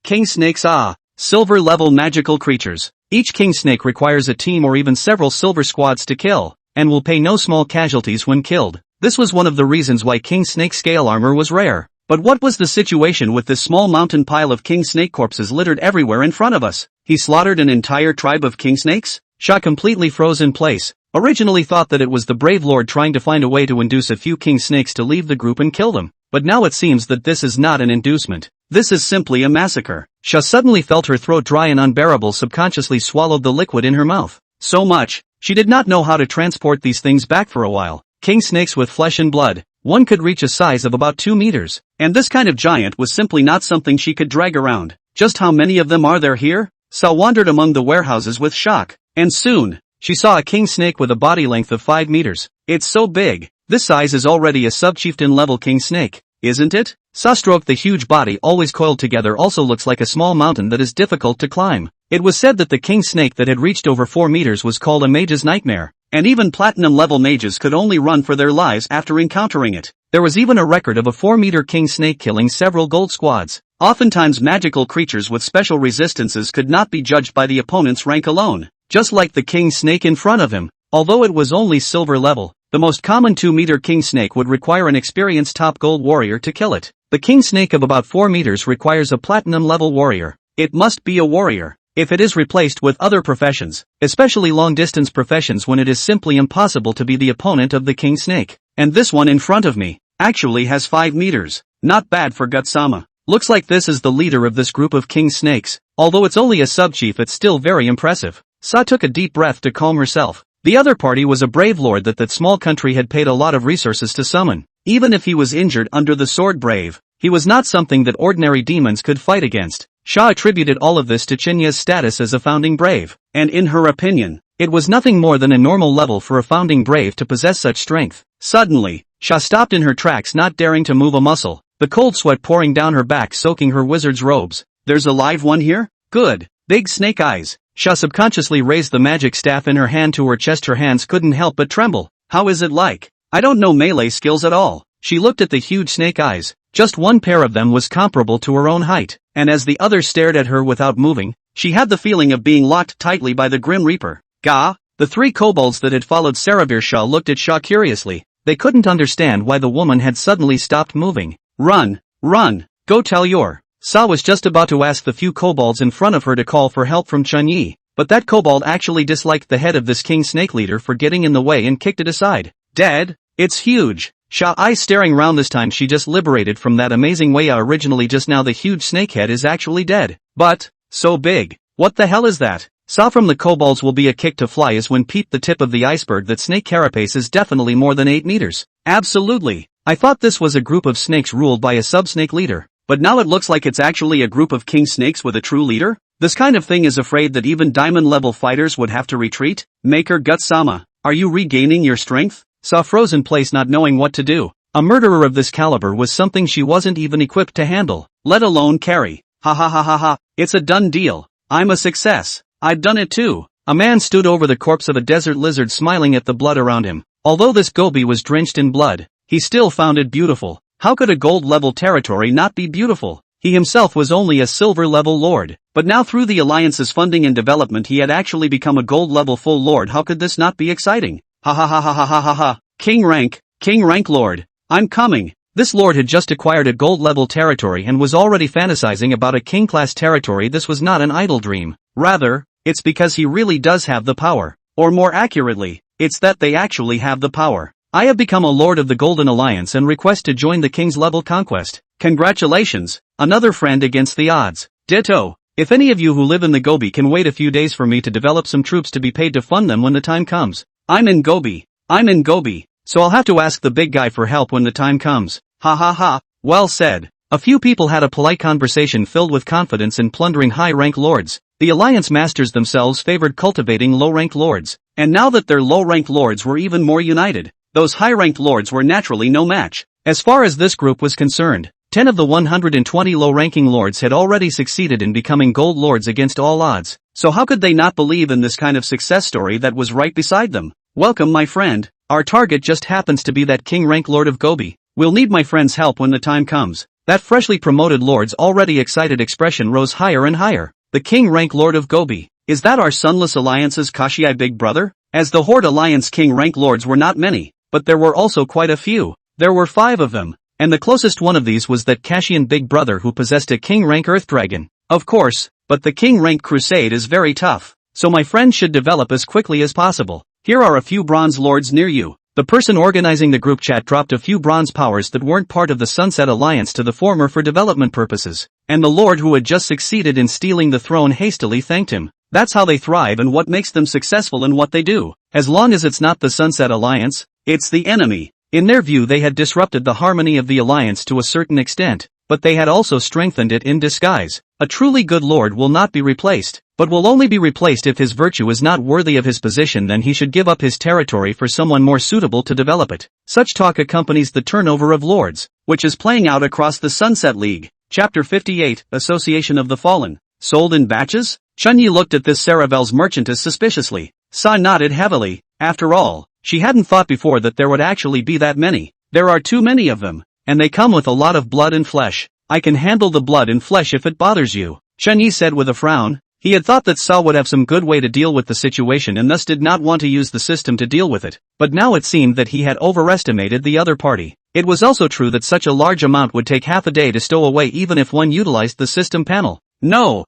king snakes are silver-level magical creatures. Each king snake requires a team or even several silver squads to kill, and will pay no small casualties when killed. This was one of the reasons why King Snake scale armor was rare. But what was the situation with this small mountain pile of king snake corpses littered everywhere in front of us? He slaughtered an entire tribe of king snakes? Shah completely froze in place. Originally thought that it was the brave lord trying to find a way to induce a few king snakes to leave the group and kill them. But now it seems that this is not an inducement. This is simply a massacre. Shah suddenly felt her throat dry and unbearable, subconsciously swallowed the liquid in her mouth. So much, She did not know how to transport these things back for a while. King snakes with flesh and blood. One could reach a size of about 2 meters. And this kind of giant was simply not something she could drag around. Just how many of them are there here? Sa wandered among the warehouses with shock. And soon, she saw a king snake with a body length of 5 meters. It's so big. This size is already a sub-chieftain level king snake, isn't it? Sa stroked the huge body always coiled together also looks like a small mountain that is difficult to climb. It was said that the king snake that had reached over 4 meters was called a mage's nightmare. And even platinum-level mages could only run for their lives after encountering it. There was even a record of a 4-meter king snake killing several gold squads. Oftentimes magical creatures with special resistances could not be judged by the opponent's rank alone. Just like the king snake in front of him. Although it was only silver level, the most common 2-meter king snake would require an experienced top gold warrior to kill it. The king snake of about 4 meters requires a platinum-level warrior. It must be a warrior. If it is replaced with other professions, especially long-distance professions when it is simply impossible to be the opponent of the king snake. And this one in front of me, actually has 5 meters. Not bad for Gutsama. Looks like this is the leader of this group of king snakes. Although it's only a sub-chief it's still very impressive. Sa took a deep breath to calm herself. The other party was a brave lord that small country had paid a lot of resources to summon. Even if he was injured under the sword brave, he was not something that ordinary demons could fight against. Sha attributed all of this to Chinya's status as a founding brave, and in her opinion, it was nothing more than a normal level for a founding brave to possess such strength. Suddenly, Sha stopped in her tracks not daring to move a muscle, the cold sweat pouring down her back soaking her wizard's robes. There's a live one here? Good. Big snake eyes. Sha subconsciously raised the magic staff in her hand to her chest. Her hands couldn't help but tremble. How is it like? I don't know melee skills at all. She looked at the huge snake eyes. Just one pair of them was comparable to her own height, and as the other stared at her without moving, she had the feeling of being locked tightly by the Grim Reaper. Gah! The 3 kobolds that had followed Sarabir Shah looked at Shah curiously. They couldn't understand why the woman had suddenly stopped moving. Run! Run! Go tell your... Sa was just about to ask the few kobolds in front of her to call for help from Chunyi, but that kobold actually disliked the head of this king snake leader for getting in the way and kicked it aside. Dead? It's huge! Sha eyes staring round. This time she just liberated from that amazing way originally. Just now the huge snakehead is actually dead. But, so big. What the hell is that? Saw from the kobolds will be a kick to fly is when peeped the tip of the iceberg that snake carapace is definitely more than 8 meters. Absolutely. I thought this was a group of snakes ruled by a sub-snake leader. But now it looks like it's actually a group of king snakes with a true leader? This kind of thing is afraid that even diamond-level fighters would have to retreat? Maker Gutsama, are you regaining your strength? Saw froze in place not knowing what to do. A murderer of this caliber was something she wasn't even equipped to handle, let alone carry. Ha ha ha ha ha, it's a done deal. I'm a success. I've done it too. A man stood over the corpse of a desert lizard smiling at the blood around him. Although this gobi was drenched in blood, he still found it beautiful. How could a gold-level territory not be beautiful? He himself was only a silver-level lord, but now through the Alliance's funding and development he had actually become a gold-level full lord. How could this not be exciting? Ha ha ha ha ha ha ha ha. King rank lord. I'm coming. This lord had just acquired a gold-level territory and was already fantasizing about a king-class territory. This was not an idle dream. Rather, it's because he really does have the power. Or more accurately, it's that they actually have the power. I have become a lord of the Golden Alliance and request to join the king's level conquest. Congratulations, another friend against the odds. Ditto. If any of you who live in the Gobi can wait a few days for me to develop some troops to be paid to fund them when the time comes. I'm in Gobi, so I'll have to ask the big guy for help when the time comes. Ha ha ha, well said. A few people had a polite conversation filled with confidence in plundering high-rank lords. The Alliance masters themselves favored cultivating low-ranked lords, and now that their low-ranked lords were even more united, those high-ranked lords were naturally no match. As far as this group was concerned, 10 of the 120 low-ranking lords had already succeeded in becoming gold lords against all odds, so how could they not believe in this kind of success story that was right beside them? Welcome my friend, our target just happens to be that king rank lord of Gobi. We'll need my friend's help when the time comes. That freshly promoted lord's already excited expression rose higher and higher. The king rank lord of Gobi, is that our Sunless Alliance's Kashii big brother? As the Horde Alliance king rank lords were not many, but there were also quite a few. There were 5 of them, and the closest one of these was that Kashian big brother who possessed a king rank earth dragon. Of course, but the king rank crusade is very tough, so my friend should develop as quickly as possible. Here are a few bronze lords near you. The person organizing the group chat dropped a few bronze powers that weren't part of the Sunset Alliance to the former for development purposes, and the lord who had just succeeded in stealing the throne hastily thanked him. That's how they thrive and what makes them successful in what they do. As long as it's not the Sunset Alliance, it's the enemy. In their view, they had disrupted the harmony of the alliance to a certain extent, but they had also strengthened it in disguise. A truly good lord will not be replaced, but will only be replaced if his virtue is not worthy of his position. Then he should give up his territory for someone more suitable to develop it. Such talk accompanies the turnover of lords, which is playing out across the Sunset League. Chapter 58, Association of the Fallen. Sold in batches? Chun-Yi looked at this Saravel's merchantess suspiciously. Sa nodded heavily. After all, she hadn't thought before that there would actually be that many. There are too many of them, and they come with a lot of blood and flesh. I can handle the blood and flesh if it bothers you, Chun-Yi said with a frown. He had thought that Sa would have some good way to deal with the situation and thus did not want to use the system to deal with it, but now it seemed that he had overestimated the other party. It was also true that such a large amount would take half a day to stow away even if one utilized the system panel. No,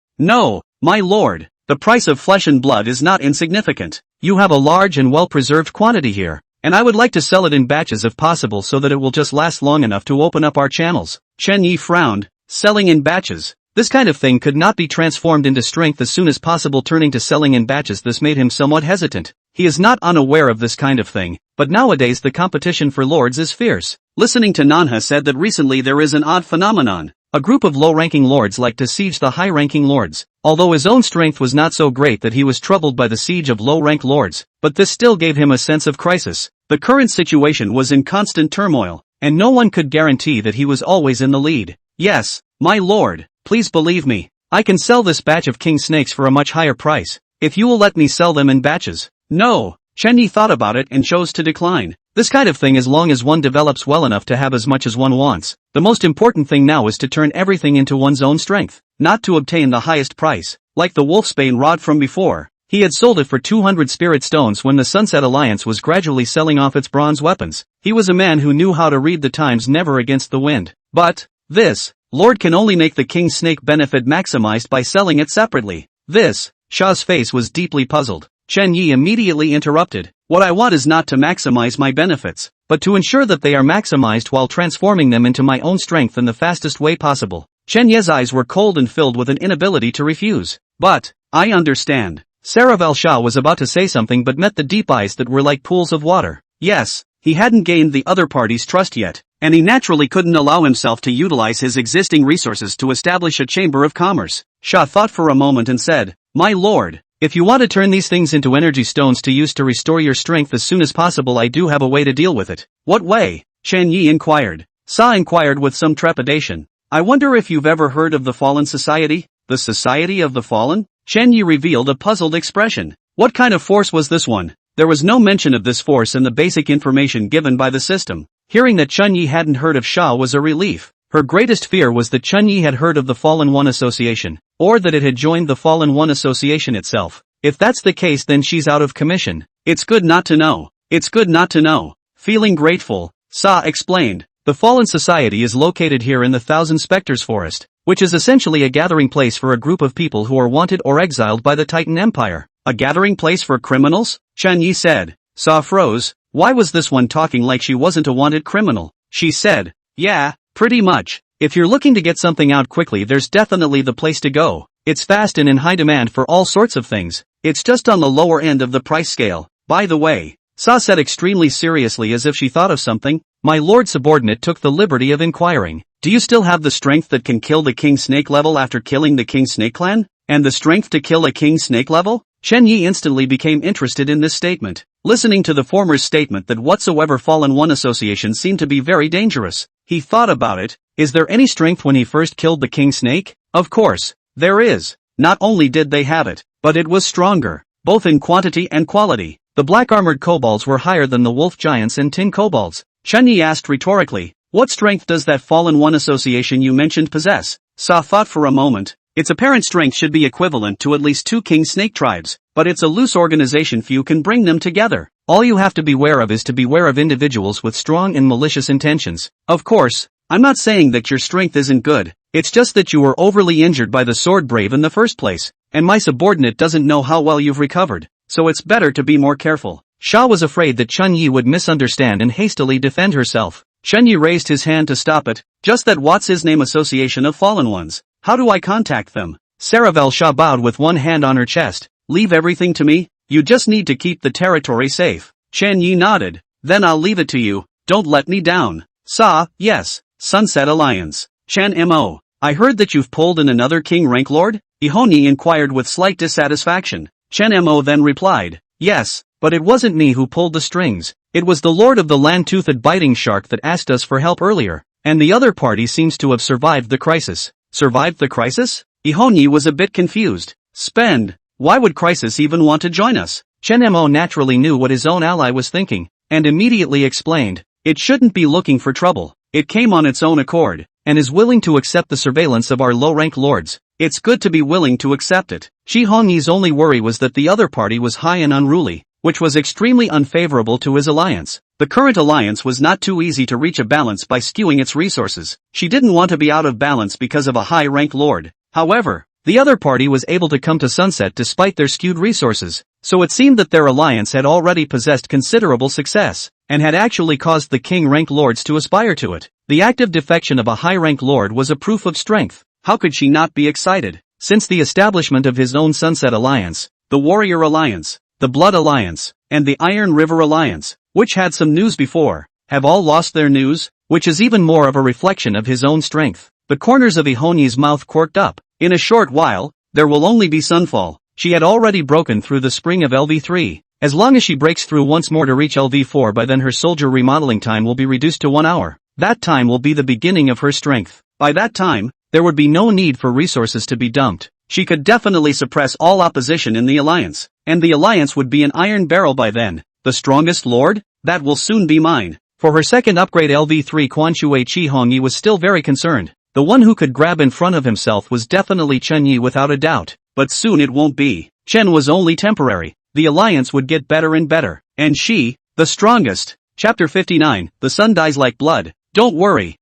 my lord, the price of flesh and blood is not insignificant. You have a large and well-preserved quantity here, and I would like to sell it in batches if possible so that it will just last long enough to open up our channels. Chun-Yi frowned. Selling in batches. This kind of thing could not be transformed into strength as soon as possible. Turning to selling in batches, this made him somewhat hesitant. He is not unaware of this kind of thing, but nowadays the competition for lords is fierce. Listening to Nanha said that recently there is an odd phenomenon. A group of low-ranking lords like to siege the high-ranking lords. Although his own strength was not so great that he was troubled by the siege of low-rank lords, but this still gave him a sense of crisis. The current situation was in constant turmoil, and no one could guarantee that he was always in the lead. Yes, my lord, please believe me. I can sell this batch of king snakes for a much higher price, if you will let me sell them in batches. No, Chun-Yi thought about it and chose to decline. This kind of thing, as long as one develops well enough to have as much as one wants. The most important thing now is to turn everything into one's own strength, not to obtain the highest price. Like the wolfsbane rod from before, he had sold it for 200 spirit stones when the Sunset Alliance was gradually selling off its bronze weapons. He was a man who knew how to read the times, never against the wind. But this lord can only make the king snake benefit maximized by selling it separately. This, Sha's face was deeply puzzled. Chun-Yi immediately interrupted. What I want is not to maximize my benefits, but to ensure that they are maximized while transforming them into my own strength in the fastest way possible. Chen-Ye's eyes were cold and filled with an inability to refuse. But, I understand. Saravel Shah was about to say something but met the deep eyes that were like pools of water. Yes, he hadn't gained the other party's trust yet, and he naturally couldn't allow himself to utilize his existing resources to establish a chamber of commerce. Shah thought for a moment and said, My lord, if you want to turn these things into energy stones to use to restore your strength as soon as possible, I do have a way to deal with it. What way? Chun-Yi inquired. Sa inquired with some trepidation. I wonder if you've ever heard of the Fallen Society? The Society of the Fallen? Chun-Yi revealed a puzzled expression. What kind of force was this one? There was no mention of this force in the basic information given by the system. Hearing that Chun-Yi hadn't heard of Shah was a relief. Her greatest fear was that Chun-Yi had heard of the Fallen One Association, or that it had joined the Fallen One Association itself. If that's the case, then she's out of commission. It's good not to know. It's good not to know. Feeling grateful, Sa explained. The Fallen Society is located here in the Thousand Spectres Forest, which is essentially a gathering place for a group of people who are wanted or exiled by the Titan Empire. A gathering place for criminals? Chun-Yi said. Sa froze. Why was this one talking like she wasn't a wanted criminal? She said, yeah, pretty much. If you're looking to get something out quickly, there's definitely the place to go. It's fast and in high demand for all sorts of things. It's just on the lower end of the price scale. By the way, Sa said extremely seriously as if she thought of something. My lord subordinate took the liberty of inquiring. Do you still have the strength that can kill the King Snake level after killing the King Snake clan? And the strength to kill a King Snake level? Chun-Yi instantly became interested in this statement. Listening to the former's statement that whatsoever Fallen One Association seemed to be very dangerous, he thought about it. Is there any strength when he first killed the King Snake? Of course, there is. Not only did they have it, but it was stronger, both in quantity and quality. The black-armored kobolds were higher than the wolf giants and tin kobolds. Chun-Yi asked rhetorically, what strength does that Fallen One Association you mentioned possess? Sa thought for a moment. Its apparent strength should be equivalent to at least 2 king snake tribes, but it's a loose organization, few can bring them together. All you have to beware of is to beware of individuals with strong and malicious intentions. Of course, I'm not saying that your strength isn't good, it's just that you were overly injured by the sword brave in the first place, and my subordinate doesn't know how well you've recovered, so it's better to be more careful. Shah was afraid that Chun-Yi would misunderstand and hastily defend herself. Chun-Yi raised his hand to stop it. Just that. What's his name? Association of Fallen Ones. How do I contact them? Saravel Shah bowed with one hand on her chest. Leave everything to me? You just need to keep the territory safe. Chen Yi nodded. Then I'll leave it to you. Don't let me down. Sa, yes. Sunset Alliance. Chen Mo. I heard that you've pulled in another king rank lord? Ihonyi inquired with slight dissatisfaction. Chen Mo then replied. Yes, but it wasn't me who pulled the strings. It was the lord of the land-toothed biting shark that asked us for help earlier. And the other party seems to have survived the crisis. Survived the crisis? Ihonyi was a bit confused. Spend. Why would Crisis even want to join us? Chen Mo naturally knew what his own ally was thinking, and immediately explained. It shouldn't be looking for trouble. It came on its own accord, and is willing to accept the surveillance of our low-rank lords. It's good to be willing to accept it. Shi Hongyi's only worry was that the other party was high and unruly, which was extremely unfavorable to his alliance. The current alliance was not too easy to reach a balance by skewing its resources. She didn't want to be out of balance because of a high-rank lord. However, the other party was able to come to sunset despite their skewed resources, so it seemed that their alliance had already possessed considerable success, and had actually caused the king-rank lords to aspire to it. The active defection of a high-rank lord was a proof of strength. How could she not be excited? Since the establishment of his own Sunset Alliance, the Warrior Alliance, the Blood Alliance, and the Iron River Alliance, which had some news before, have all lost their news, which is even more of a reflection of his own strength. The corners of Ihonyi's mouth quirked up. In a short while, there will only be sunfall. She had already broken through the spring of LV3. As long as she breaks through once more to reach LV4, by then her soldier remodeling time will be reduced to 1 hour. That time will be the beginning of her strength. By that time, there would be no need for resources to be dumped. She could definitely suppress all opposition in the alliance, and the alliance would be an iron barrel by then. The strongest lord? That will soon be mine. For her second upgrade LV3, Quan Shui Chi Hongyi was still very concerned. The one who could grab in front of himself was definitely Chen Yi without a doubt, but soon it won't be. Chen was only temporary. The alliance would get better and better, and she, the strongest. Chapter 59, The Sun Dies Like Blood. Don't worry.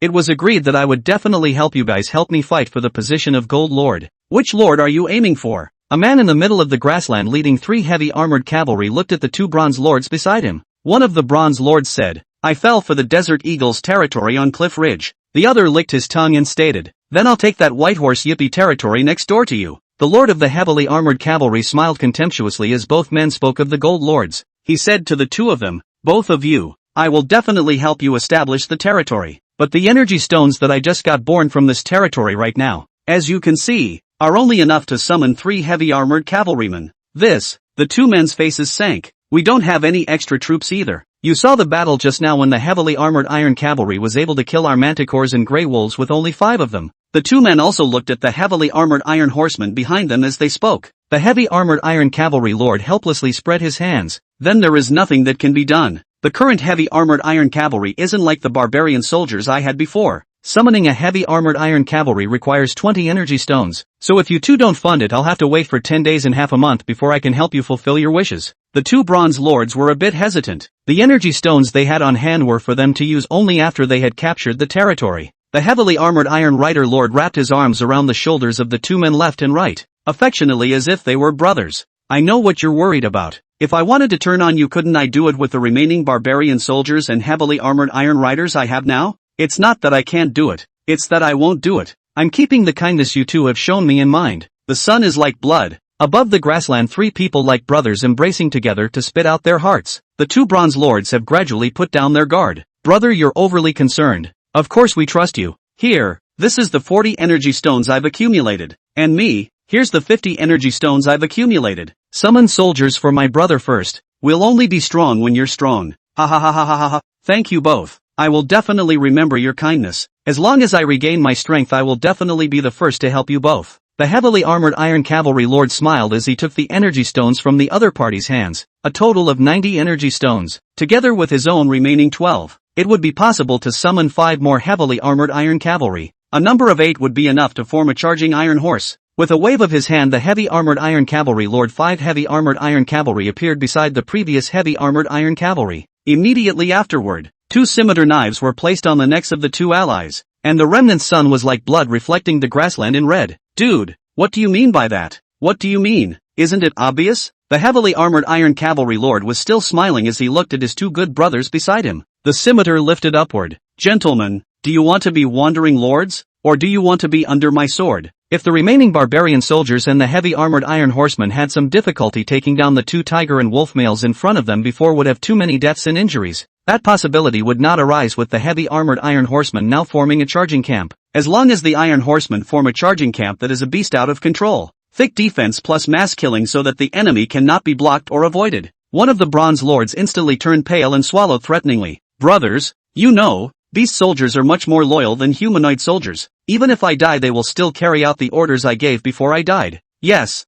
It was agreed that I would definitely help you guys help me fight for the position of Gold Lord. Which lord are you aiming for? A man in the middle of the grassland leading 3 heavy armored cavalry looked at the 2 bronze lords beside him. One of the bronze lords said, I fell for the Desert Eagle's territory on Cliff Ridge. The other licked his tongue and stated, then I'll take that White Horse Yippee territory next door to you. The lord of the heavily armored cavalry smiled contemptuously as both men spoke of the Gold Lords. He said to the 2 of them, both of you, I will definitely help you establish the territory, but the energy stones that I just got born from this territory right now, as you can see, are only enough to summon 3 heavy armored cavalrymen. The 2 men's faces sank. We don't have any extra troops either. You saw the battle just now when the heavily armored iron cavalry was able to kill our manticores and grey wolves with only 5 of them. The 2 men also looked at the heavily armored iron horsemen behind them as they spoke. The heavy armored iron cavalry lord helplessly spread his hands. Then there is nothing that can be done. The current heavy armored iron cavalry isn't like the barbarian soldiers I had before. Summoning a heavy armored iron cavalry requires 20 energy stones, so if you 2 don't fund it, I'll have to wait for 10 days and half a month before I can help you fulfill your wishes. The 2 bronze lords were a bit hesitant. The energy stones they had on hand were for them to use only after they had captured the territory. The heavily armored iron rider lord wrapped his arms around the shoulders of the 2 men left and right, affectionately as if they were brothers. I know what you're worried about. If I wanted to turn on you, couldn't I do it with the remaining barbarian soldiers and heavily armored iron riders I have now? It's not that I can't do it, it's that I won't do it. I'm keeping the kindness you 2 have shown me in mind. The sun is like blood. Above the grassland 3 people like brothers embracing together to spit out their hearts. The 2 bronze lords have gradually put down their guard. Brother, you're overly concerned. Of course we trust you. Here, this is the 40 energy stones I've accumulated. And me, here's the 50 energy stones I've accumulated. Summon soldiers for my brother first. We'll only be strong when you're strong. Ha ha ha ha ha ha. Thank you both. I will definitely remember your kindness. As long as I regain my strength, I will definitely be the first to help you both. The heavily armored iron cavalry lord smiled as he took the energy stones from the other party's hands, a total of 90 energy stones, together with his own remaining 12. It would be possible to summon 5 more heavily armored iron cavalry. A number of 8 would be enough to form a charging iron horse. With a wave of his hand, the heavy armored iron cavalry lord 5 heavy armored iron cavalry appeared beside the previous heavy armored iron cavalry. Immediately afterward, 2 scimitar knives were placed on the necks of the 2 allies, and the remnant sun was like blood reflecting the grassland in red. Dude, what do you mean by that? What do you mean? Isn't it obvious? The heavily armored iron cavalry lord was still smiling as he looked at his 2 good brothers beside him. The scimitar lifted upward. Gentlemen, do you want to be wandering lords, or do you want to be under my sword? If the remaining barbarian soldiers and the heavy armored iron horsemen had some difficulty taking down the two tiger and wolf males in front of them before would have too many deaths and injuries, that possibility would not arise with the heavy armored iron horsemen now forming a charging camp. As long as the iron horsemen form a charging camp, that is a beast out of control. Thick defense plus mass killing so that the enemy cannot be blocked or avoided. One of the bronze lords instantly turned pale and swallowed threateningly. Brothers, you know, beast soldiers are much more loyal than humanoid soldiers. Even if I die, they will still carry out the orders I gave before I died. Yes,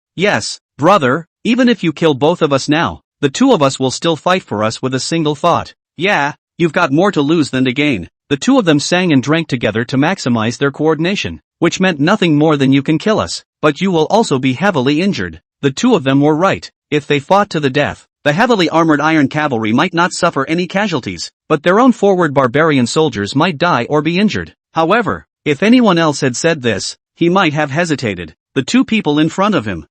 brother, even if you kill both of us now, the two of us will still fight for us with a single thought. Yeah, you've got more to lose than to gain. The two of them sang and drank together to maximize their coordination, which meant nothing more than you can kill us, but you will also be heavily injured. The two of them were right. If they fought to the death, the heavily armored iron cavalry might not suffer any casualties, but their own forward barbarian soldiers might die or be injured. However, if anyone else had said this, he might have hesitated. The two people in front of him,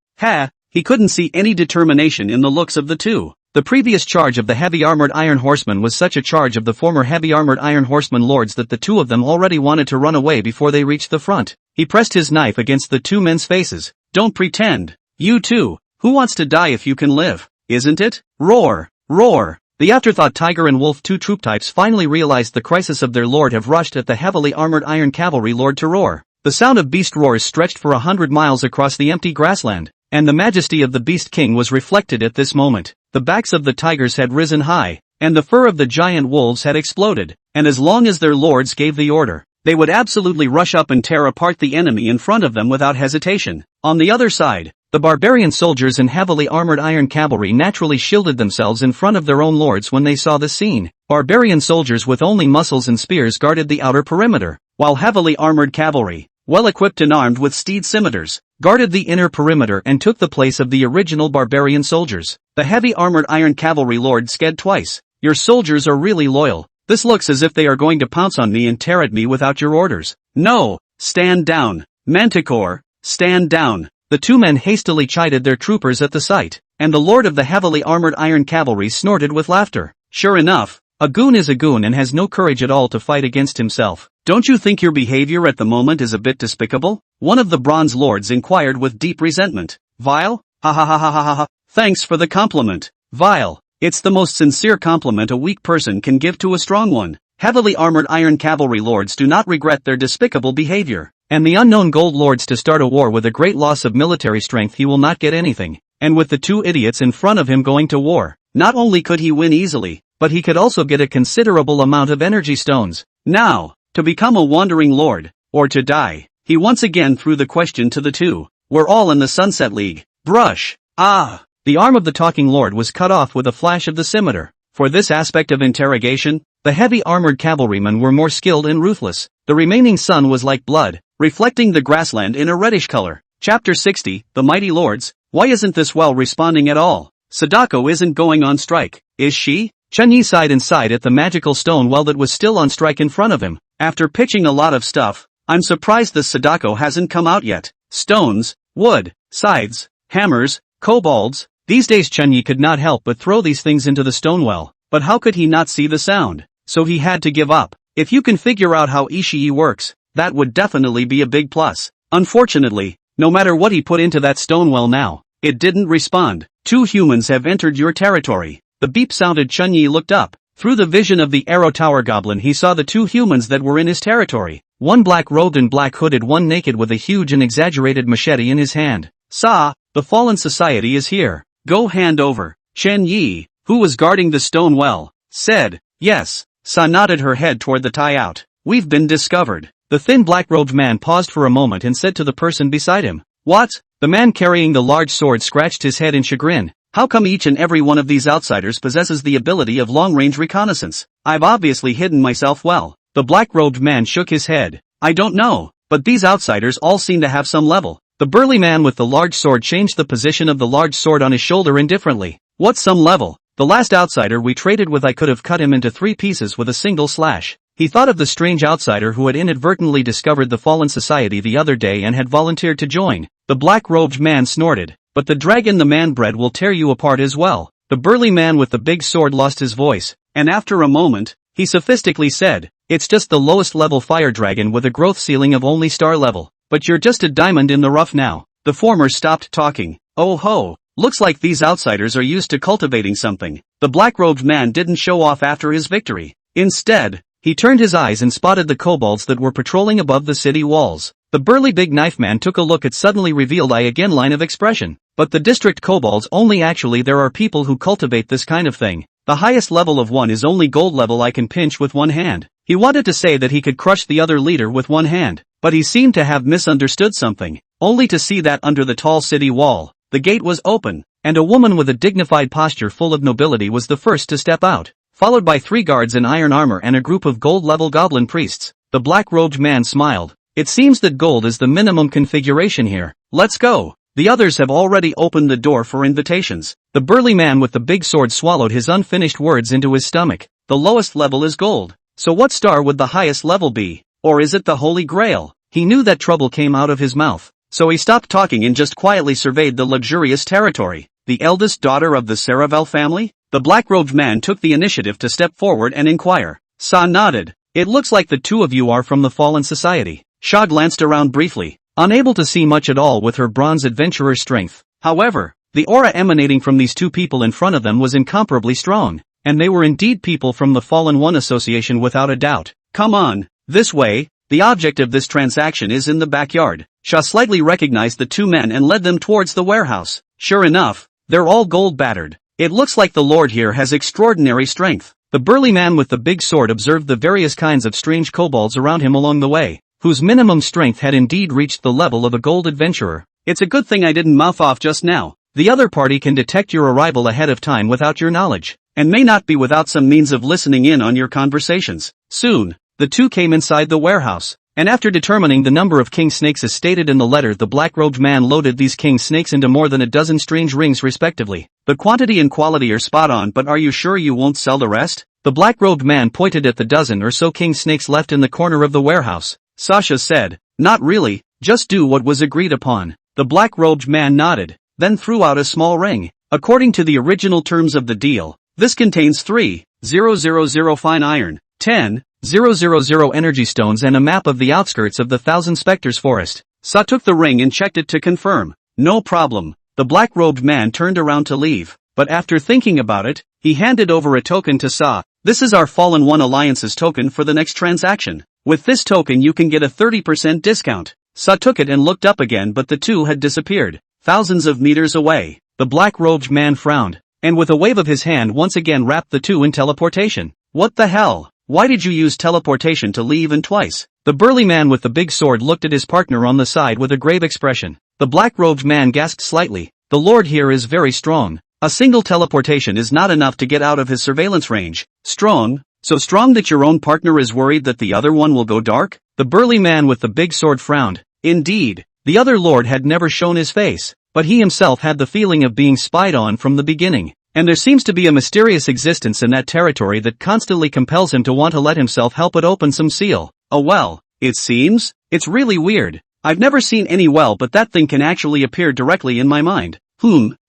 he couldn't see any determination in the looks of the two. The previous charge of the heavy armored iron horsemen was such a charge of the former heavy armored iron horseman lords that the two of them already wanted to run away before they reached the front. He pressed his knife against the two men's faces. Don't pretend. You too. Who wants to die if you can live? Isn't it? Roar! Roar! The afterthought tiger and wolf, two troop types, finally realized the crisis of their lord, have rushed at the heavily armored iron cavalry lord to roar. The sound of beast roars stretched for 100 miles across the empty grassland, and the majesty of the beast king was reflected at this moment. The backs of the tigers had risen high, and the fur of the giant wolves had exploded, and as long as their lords gave the order, they would absolutely rush up and tear apart the enemy in front of them without hesitation. On the other side, the barbarian soldiers and heavily armored iron cavalry naturally shielded themselves in front of their own lords when they saw the scene. Barbarian soldiers with only muscles and spears guarded the outer perimeter, while heavily armored cavalry, well equipped and armed with steed scimitars, guarded the inner perimeter and took the place of the original barbarian soldiers. The heavy armored iron cavalry lord sked twice. Your soldiers are really loyal. This looks as if they are going to pounce on me and tear at me without your orders. No! Stand down! Manticore, stand down! The two men hastily chided their troopers at the sight, and the lord of the heavily armored iron cavalry snorted with laughter. Sure enough, a goon is a goon and has no courage at all to fight against himself. Don't you think your behavior at the moment is a bit despicable? One of the bronze lords inquired with deep resentment. Vile? Ha ha ha ha ha ha. Thanks for the compliment. Vile. It's the most sincere compliment a weak person can give to a strong one. Heavily armored iron cavalry lords do not regret their despicable behavior. And the unknown gold lords to start a war with a great loss of military strength, he will not get anything. And with the two idiots in front of him going to war, not only could he win easily, but he could also get a considerable amount of energy stones. Now, to become a wandering lord, or to die, he once again threw the question to the two. We're all in the Sunset League. Brush. Ah! The arm of the talking lord was cut off with a flash of the scimitar. For this aspect of interrogation, the heavy armored cavalrymen were more skilled and ruthless. The remaining sun was like blood, reflecting the grassland in a reddish color. Chapter 60, The Mighty Lords. Why isn't this well responding at all? Sadako isn't going on strike, is she? Chunyi sighed and sighed at the magical stone well that was still on strike in front of him. After pitching a lot of stuff, I'm surprised this Sadako hasn't come out yet. Stones, wood, scythes, hammers, kobolds. These days Chunyi could not help but throw these things into the stone well, but how could he not see the sound? So he had to give up. If you can figure out how Ishii works, that would definitely be a big plus. Unfortunately, no matter what he put into that stone well now, it didn't respond. Two humans have entered your territory. The beep sounded. Chunyi looked up. Through the vision of the Arrow Tower Goblin he saw the two humans that were in his territory. One black-robed and black-hooded, one naked with a huge and exaggerated machete in his hand. Sa, the fallen society is here. Go hand over. Chen Yi, who was guarding the stone well, said. Yes. Sa nodded her head toward the tie-out. We've been discovered. The thin black-robed man paused for a moment and said to the person beside him. What? The man carrying the large sword scratched his head in chagrin. How come each and every one of these outsiders possesses the ability of long-range reconnaissance? I've obviously hidden myself well. The black-robed man shook his head. I don't know, but these outsiders all seem to have some level. The burly man with the large sword changed the position of the large sword on his shoulder indifferently. What's some level? The last outsider we traded with, I could have cut him into 3 pieces with a single slash. He thought of the strange outsider who had inadvertently discovered the fallen society the other day and had volunteered to join. The black-robed man snorted. But the dragon the man bred will tear you apart as well. The burly man with the big sword lost his voice, and after a moment, he sophisticately said, it's just the lowest level fire dragon with a growth ceiling of only star level. but you're just a diamond in the rough now. The former stopped talking. Oh ho, looks like these outsiders are used to cultivating something. The black-robed man didn't show off after his victory. Instead, he turned his eyes and spotted the kobolds that were patrolling above the city walls. The burly big knife man took a look at suddenly revealed eye again line of expression. But the district kobolds only actually there are people who cultivate this kind of thing. The highest level of one is only gold level I can pinch with one hand. He wanted to say that he could crush the other leader with one hand, but he seemed to have misunderstood something, only to see that under the tall city wall, the gate was open, and a woman with a dignified posture full of nobility was the first to step out, followed by 3 guards in iron armor and a group of gold-level goblin priests. The black-robed man smiled. It seems that gold is the minimum configuration here. Let's go. The others have already opened the door for invitations. The burly man with the big sword swallowed his unfinished words into his stomach. The lowest level is gold. So what star would the highest level be? Or is it the Holy Grail? He knew that trouble came out of his mouth. So he stopped talking and just quietly surveyed the luxurious territory. The eldest daughter of the Saravel family? The black-robed man took the initiative to step forward and inquire. Sa nodded. It looks like the two of you are from the Fallen Society. Sha glanced around briefly, unable to see much at all with her bronze adventurer strength. However, the aura emanating from these two people in front of them was incomparably strong, and they were indeed people from the Fallen One Association without a doubt. Come on, this way. The object of this transaction is in the backyard. Sha slightly recognized the two men and led them towards the warehouse. Sure enough, they're all gold battered. It looks like the lord here has extraordinary strength. The burly man with the big sword observed the various kinds of strange kobolds around him along the way, whose minimum strength had indeed reached the level of a gold adventurer. It's a good thing I didn't mouth off just now. The other party can detect your arrival ahead of time without your knowledge, and may not be without some means of listening in on your conversations. Soon, the two came inside the warehouse, and after determining the number of king snakes as stated in the letter, the black-robed man loaded these king snakes into more than a dozen strange rings respectively. The quantity and quality are spot on, but are you sure you won't sell the rest? The black-robed man pointed at the dozen or so king snakes left in the corner of the warehouse. Sasha said, not really, just do what was agreed upon. The black-robed man nodded, then threw out a small ring. According to the original terms of the deal, this contains 3,000 fine iron, 10,000 energy stones and a map of the outskirts of the Thousand Spectres forest. Sa took the ring and checked it to confirm. No problem. The black-robed man turned around to leave, but after thinking about it, he handed over a token to Sa. This is our Fallen One Alliance's token for the next transaction. With this token you can get a 30% discount. Sa took it and looked up again, but the two had disappeared, thousands of meters away. The black-robed man frowned, and with a wave of his hand once again wrapped the two in teleportation. What the hell? Why did you use teleportation to leave and twice? The burly man with the big sword looked at his partner on the side with a grave expression. The black-robed man gasped slightly. The lord here is very strong. A single teleportation is not enough to get out of his surveillance range. Strong? So strong that your own partner is worried that the other one will go dark? The burly man with the big sword frowned. Indeed, the other lord had never shown his face, but he himself had the feeling of being spied on from the beginning. And there seems to be a mysterious existence in that territory that constantly compels him to want to let himself help it open some seal. Oh well, it seems? It's really weird. I've never seen any well, but that thing can actually appear directly in my mind.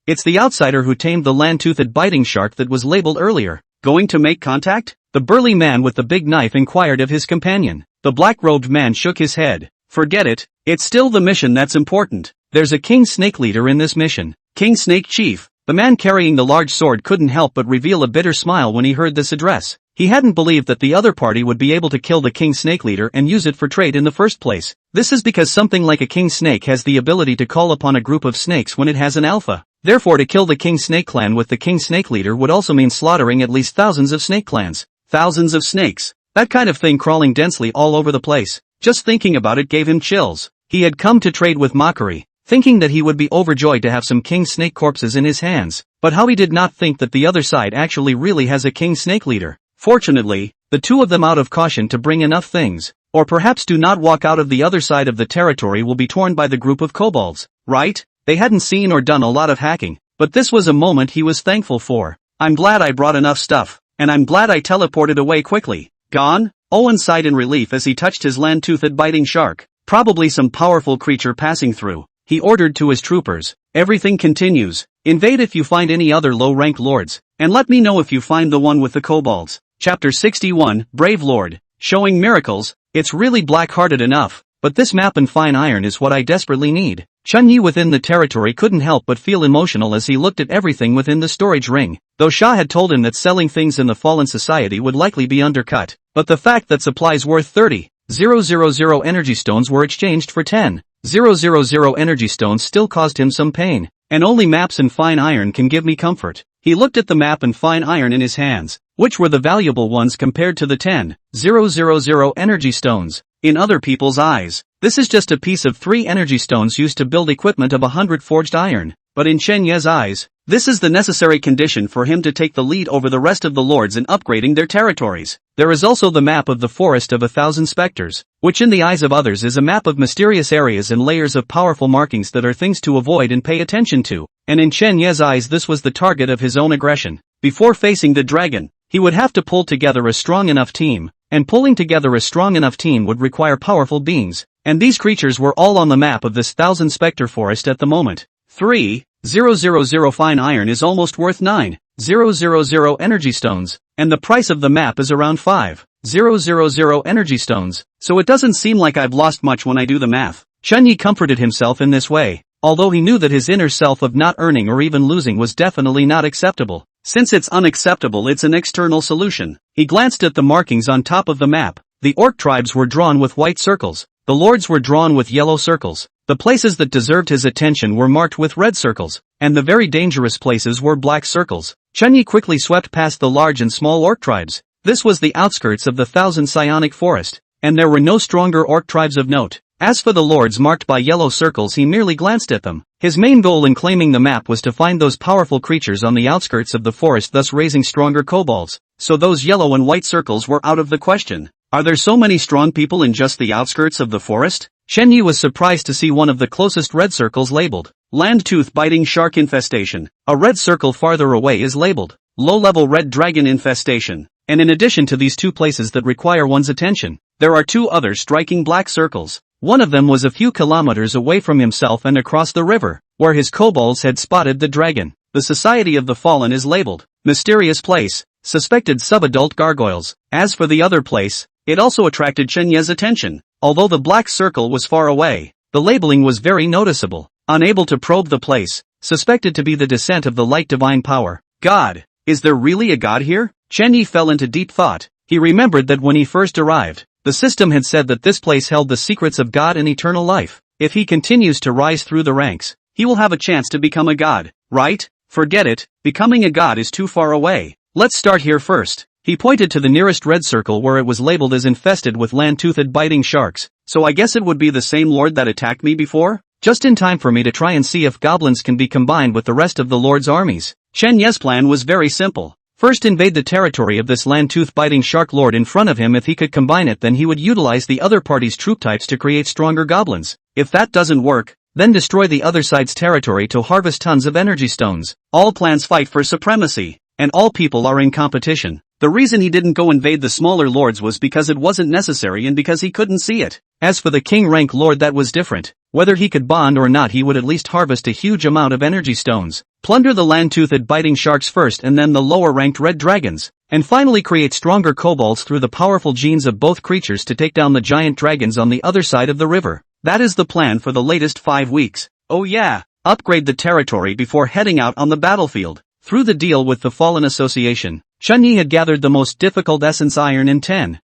It's the outsider who tamed the land-toothed biting shark that was labeled earlier. Going to make contact? The burly man with the big knife inquired of his companion. The black-robed man shook his head. Forget it. It's still the mission that's important. There's a king snake leader in this mission. King Snake Chief. The man carrying the large sword couldn't help but reveal a bitter smile when he heard this address. He hadn't believed that the other party would be able to kill the king snake leader and use it for trade in the first place. This is because something like a king snake has the ability to call upon a group of snakes when it has an alpha. Therefore, to kill the king snake clan with the king snake leader would also mean slaughtering at least thousands of snake clans. Thousands of snakes. That kind of thing crawling densely all over the place. Just thinking about it gave him chills. He had come to trade with mockery, thinking that he would be overjoyed to have some king snake corpses in his hands, but how he did not think that the other side actually really has a king snake leader. Fortunately, the two of them out of caution to bring enough things, or perhaps do not walk out of the other side of the territory will be torn by the group of kobolds, right? They hadn't seen or done a lot of hacking, but this was a moment he was thankful for. I'm glad I brought enough stuff, and I'm glad I teleported away quickly. Gone? Owen sighed in relief as he touched his land-toothed biting shark. Probably some powerful creature passing through. He ordered to his troopers. Everything continues. Invade if you find any other low-rank lords, and let me know if you find the one with the kobolds. Chapter 61, Brave Lord. Showing miracles. It's really black-hearted enough. but this map and fine iron is what I desperately need. Chunyi within the territory couldn't help but feel emotional as he looked at everything within the storage ring. Though Shah had told him that selling things in the fallen society would likely be undercut, but the fact that supplies worth 30,000 energy stones were exchanged for 10,000 energy stones still caused him some pain. And only maps and fine iron can give me comfort. He looked at the map and fine iron in his hands, which were the valuable ones compared to the 10,000 energy stones. In other people's eyes, this is just a piece of 3 energy stones used to build equipment of 100 forged iron. But in Chen Ye's eyes, this is the necessary condition for him to take the lead over the rest of the lords in upgrading their territories. There is also the map of the Forest of 1,000 Specters, which in the eyes of others is a map of mysterious areas and layers of powerful markings that are things to avoid and pay attention to. And in Chen Ye's eyes this was the target of his own aggression. Before facing the dragon, he would have to pull together a strong enough team, and pulling together a strong enough team would require powerful beings, and these creatures were all on the map of this 1,000 Specter forest at the moment. 3,000 fine iron is almost worth 9,000 energy stones, and the price of the map is around 5,000 energy stones, so it doesn't seem like I've lost much when I do the math. Chunyi comforted himself in this way, although he knew that his inner self of not earning or even losing was definitely not acceptable. Since it's unacceptable, it's an external solution. He glanced at the markings on top of the map. The orc tribes were drawn with white circles. The lords were drawn with yellow circles. The places that deserved his attention were marked with red circles, and the very dangerous places were black circles. Chunyi quickly swept past the large and small orc tribes. This was the outskirts of the 1,000 Psionic Forest, and there were no stronger orc tribes of note. As for the lords marked by yellow circles, he merely glanced at them. His main goal in claiming the map was to find those powerful creatures on the outskirts of the forest, thus raising stronger kobolds. So those yellow and white circles were out of the question. Are there so many strong people in just the outskirts of the forest? Chunyi was surprised to see one of the closest red circles labeled Land Tooth Biting Shark Infestation. A red circle farther away is labeled Low-Level Red Dragon Infestation. And in addition to these 2 places that require one's attention, there are 2 other striking black circles. One of them was a few kilometers away from himself and across the river, where his kobolds had spotted the dragon. The Society of the Fallen is labeled Mysterious Place, Suspected Subadult Gargoyles. As for the other place, it also attracted Chen Ye's attention. Although the black circle was far away, the labeling was very noticeable. Unable to probe the place, suspected to be the descent of the light divine power. God, is there really a god here? Chen Yi fell into deep thought. He remembered that when he first arrived, the system had said that this place held the secrets of God and eternal life. If he continues to rise through the ranks, he will have a chance to become a god, right? Forget it, becoming a god is too far away. Let's start here first. He pointed to the nearest red circle where it was labeled as infested with land-toothed biting sharks. So I guess it would be the same lord that attacked me before? Just in time for me to try and see if goblins can be combined with the rest of the lord's armies. Chen Ye's plan was very simple. First, invade the territory of this land-tooth biting shark lord in front of him. If he could combine it, then he would utilize the other party's troop types to create stronger goblins. If that doesn't work, then destroy the other side's territory to harvest tons of energy stones. All plans fight for supremacy, and all people are in competition. The reason he didn't go invade the smaller lords was because it wasn't necessary and because he couldn't see it. As for the king rank lord, that was different. Whether he could bond or not, he would at least harvest a huge amount of energy stones. Plunder the land-toothed biting sharks first and then the lower ranked red dragons. And finally create stronger kobolds through the powerful genes of both creatures to take down the giant dragons on the other side of the river. That is the plan for the latest 5 weeks. Oh yeah, upgrade the territory before heading out on the battlefield. Through the deal with the Fallen Association, Chen Yi had gathered the most difficult essence iron and 10,000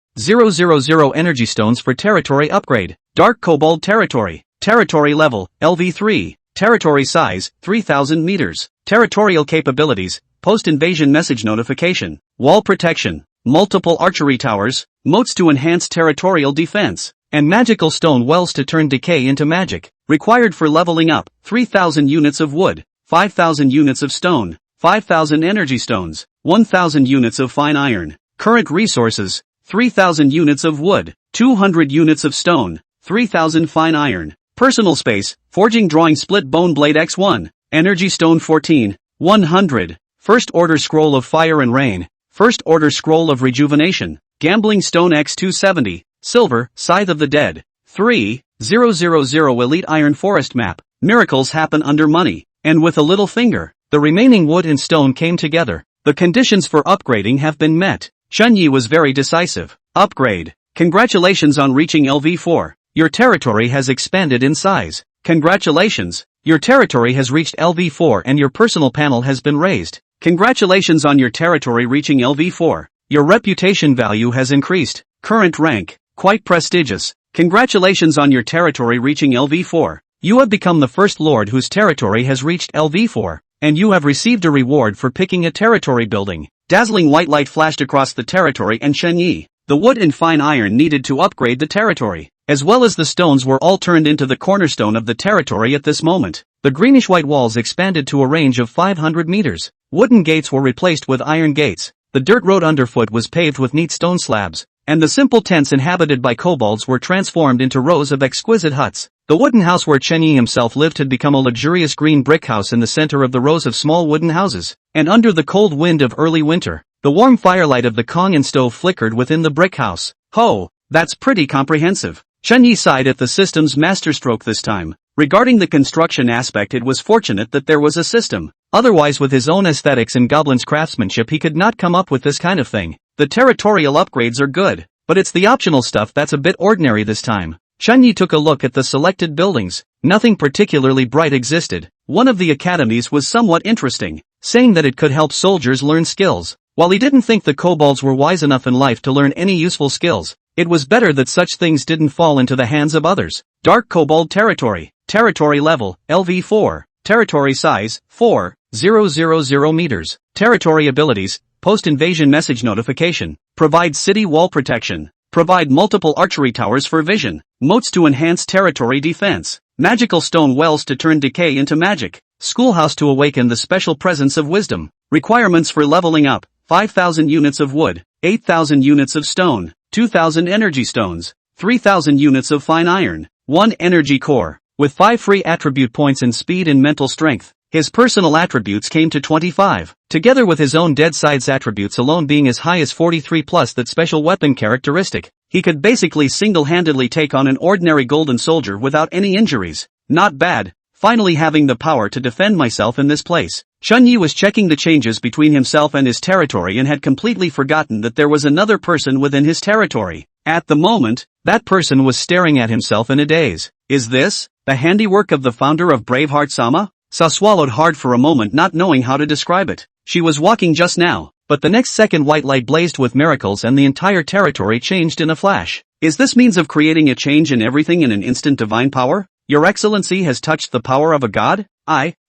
energy stones for territory upgrade. Dark Kobold Territory. Territory level, LV3. Territory size, 3,000 meters. Territorial capabilities, post-invasion message notification. Wall protection. Multiple archery towers. Moats to enhance territorial defense. And magical stone wells to turn decay into magic. Required for leveling up, 3,000 units of wood. 5,000 units of stone. 5,000 energy stones. 1,000 units of fine iron. Current resources, 3,000 units of wood. 200 units of stone. 3,000 fine iron. Personal space, forging drawing split bone blade X1. Energy stone 14. 100. First order scroll of fire and rain. First order scroll of rejuvenation. Gambling stone X270. Silver, scythe of the dead. 3,000 elite iron forest map. Miracles happen under money. And with a little finger. The remaining wood and stone came together. The conditions for upgrading have been met. Chen Yi was very decisive. Upgrade. Congratulations on reaching LV4. Your territory has expanded in size. Congratulations! Your territory has reached LV4 and your personal panel has been raised. Congratulations on your territory reaching LV4. Your reputation value has increased. Current rank, quite prestigious. Congratulations on your territory reaching LV4. You have become the first lord whose territory has reached LV4, and you have received a reward for picking a territory building. Dazzling white light flashed across the territory and Shen Yi. The wood and fine iron needed to upgrade the territory, as well as the stones were all turned into the cornerstone of the territory at this moment. The greenish-white walls expanded to a range of 500 meters. Wooden gates were replaced with iron gates. The dirt road underfoot was paved with neat stone slabs, and the simple tents inhabited by kobolds were transformed into rows of exquisite huts. The wooden house where Chen Yi himself lived had become a luxurious green brick house in the center of the rows of small wooden houses, and under the cold wind of early winter, the warm firelight of the Kongan stove flickered within the brick house. Ho, that's pretty comprehensive. Chen Yi sighed at the system's masterstroke this time. Regarding the construction aspect, it was fortunate that there was a system. Otherwise, with his own aesthetics and Goblin's craftsmanship, he could not come up with this kind of thing. The territorial upgrades are good, but it's the optional stuff that's a bit ordinary this time. Chen Yi took a look at the selected buildings. Nothing particularly bright existed. One of the academies was somewhat interesting, saying that it could help soldiers learn skills. While he didn't think the kobolds were wise enough in life to learn any useful skills, it was better that such things didn't fall into the hands of others. Dark Kobold Territory. Territory level, LV4. Territory size, 4,000 meters. Territory abilities, post-invasion message notification. Provide city wall protection. Provide multiple archery towers for vision. Moats to enhance territory defense. Magical stone wells to turn decay into magic. Schoolhouse to awaken the special presence of wisdom. Requirements for leveling up, 5,000 units of wood, 8,000 units of stone, 2,000 energy stones, 3,000 units of fine iron, 1 energy core. With 5 free attribute points in speed and mental strength, his personal attributes came to 25, together with his own dead side's attributes alone being as high as 43 plus that special weapon characteristic. He could basically single-handedly take on an ordinary golden soldier without any injuries. Not bad. Finally having the power to defend myself in this place. Chen Yi was checking the changes between himself and his territory and had completely forgotten that there was another person within his territory. At the moment, that person was staring at himself in a daze. Is this the handiwork of the founder of Braveheart Sama? Sa swallowed hard for a moment, not knowing how to describe it. She was walking just now, but the next second white light blazed with miracles and the entire territory changed in a flash. Is this means of creating a change in everything in an instant divine power? Your Excellency has touched the power of a god?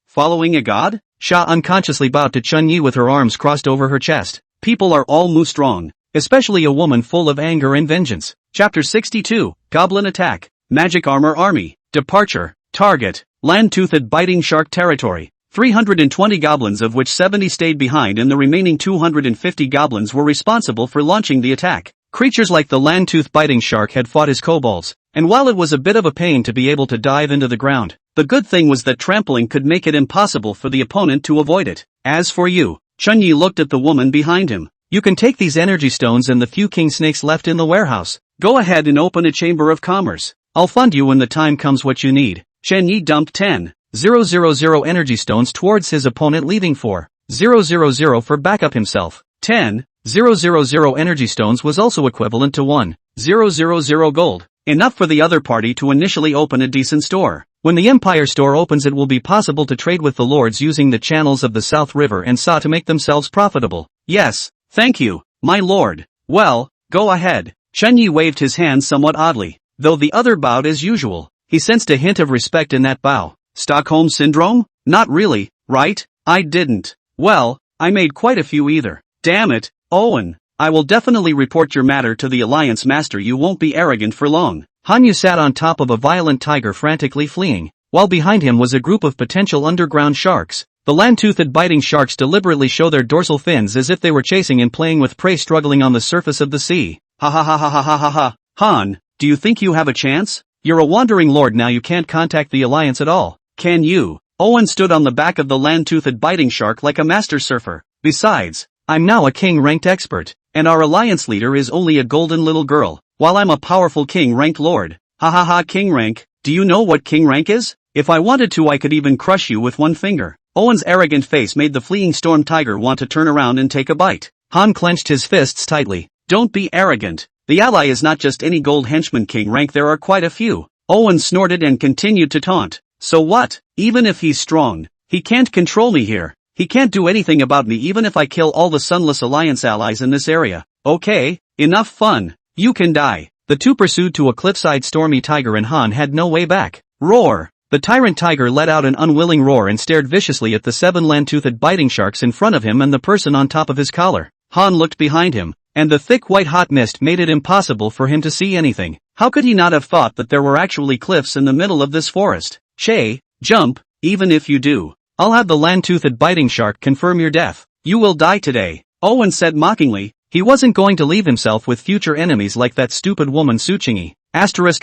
Following a god? Sha unconsciously bowed to Chen Yi with her arms crossed over her chest. People are all mu strong, especially a woman full of anger and vengeance. Chapter 62, Goblin Attack. Magic Armor Army. Departure. Target. Land-toothed biting shark territory. 320 goblins, of which 70 stayed behind, and the remaining 250 goblins were responsible for launching the attack. Creatures like the land-tooth biting shark had fought his kobolds, and while it was a bit of a pain to be able to dive into the ground, the good thing was that trampling could make it impossible for the opponent to avoid it. As for you, Chen Yi looked at the woman behind him. You can take these energy stones and the few king snakes left in the warehouse. Go ahead and open a chamber of commerce. I'll fund you when the time comes what you need. Chen Yi dumped 10,000 energy stones towards his opponent, leaving 4,000 for backup himself. 10,000 energy stones was also equivalent to 1,000 gold. Enough for the other party to initially open a decent store. When the Empire store opens, it will be possible to trade with the lords using the channels of the South River and Sa to make themselves profitable. Yes, thank you, my lord. Well, go ahead. Chen Yi waved his hand somewhat oddly, though the other bowed as usual. He sensed a hint of respect in that bow. Stockholm Syndrome? Not really, right? I didn't. Well, I made quite a few either. Damn it, Owen. I will definitely report your matter to the Alliance Master. You won't be arrogant for long. Hanyu sat on top of a violent tiger frantically fleeing, while behind him was a group of potential underground sharks. The land-toothed biting sharks deliberately show their dorsal fins as if they were chasing and playing with prey struggling on the surface of the sea. Ha ha ha ha ha ha ha ha. Han, do you think you have a chance? You're a wandering lord now, you can't contact the Alliance at all, can you? Owen stood on the back of the land-toothed biting shark like a master surfer. Besides, I'm now a king-ranked expert, and our Alliance leader is only a golden little girl, while I'm a powerful king-ranked lord. Ha ha ha, king rank. Do you know what king rank is? If I wanted to, I could even crush you with one finger. Owen's arrogant face made the fleeing storm tiger want to turn around and take a bite. Han clenched his fists tightly. Don't be arrogant. The ally is not just any gold henchman king rank, there are quite a few. Owen snorted and continued to taunt. So what? Even if he's strong, he can't control me here. He can't do anything about me even if I kill all the Sunless Alliance allies in this area. Okay, enough fun. You can die. The two pursued to a cliffside. Stormy Tiger and Han had no way back. Roar! The tyrant tiger let out an unwilling roar and stared viciously at the 7 land-toothed biting sharks in front of him and the person on top of his collar. Han looked behind him, and the thick white-hot mist made it impossible for him to see anything. How could he not have thought that there were actually cliffs in the middle of this forest? Che, jump, even if you do. I'll have the land-toothed biting shark confirm your death. You will die today. Owen said mockingly. He wasn't going to leave himself with future enemies like that stupid woman Suchingi. Asterisk.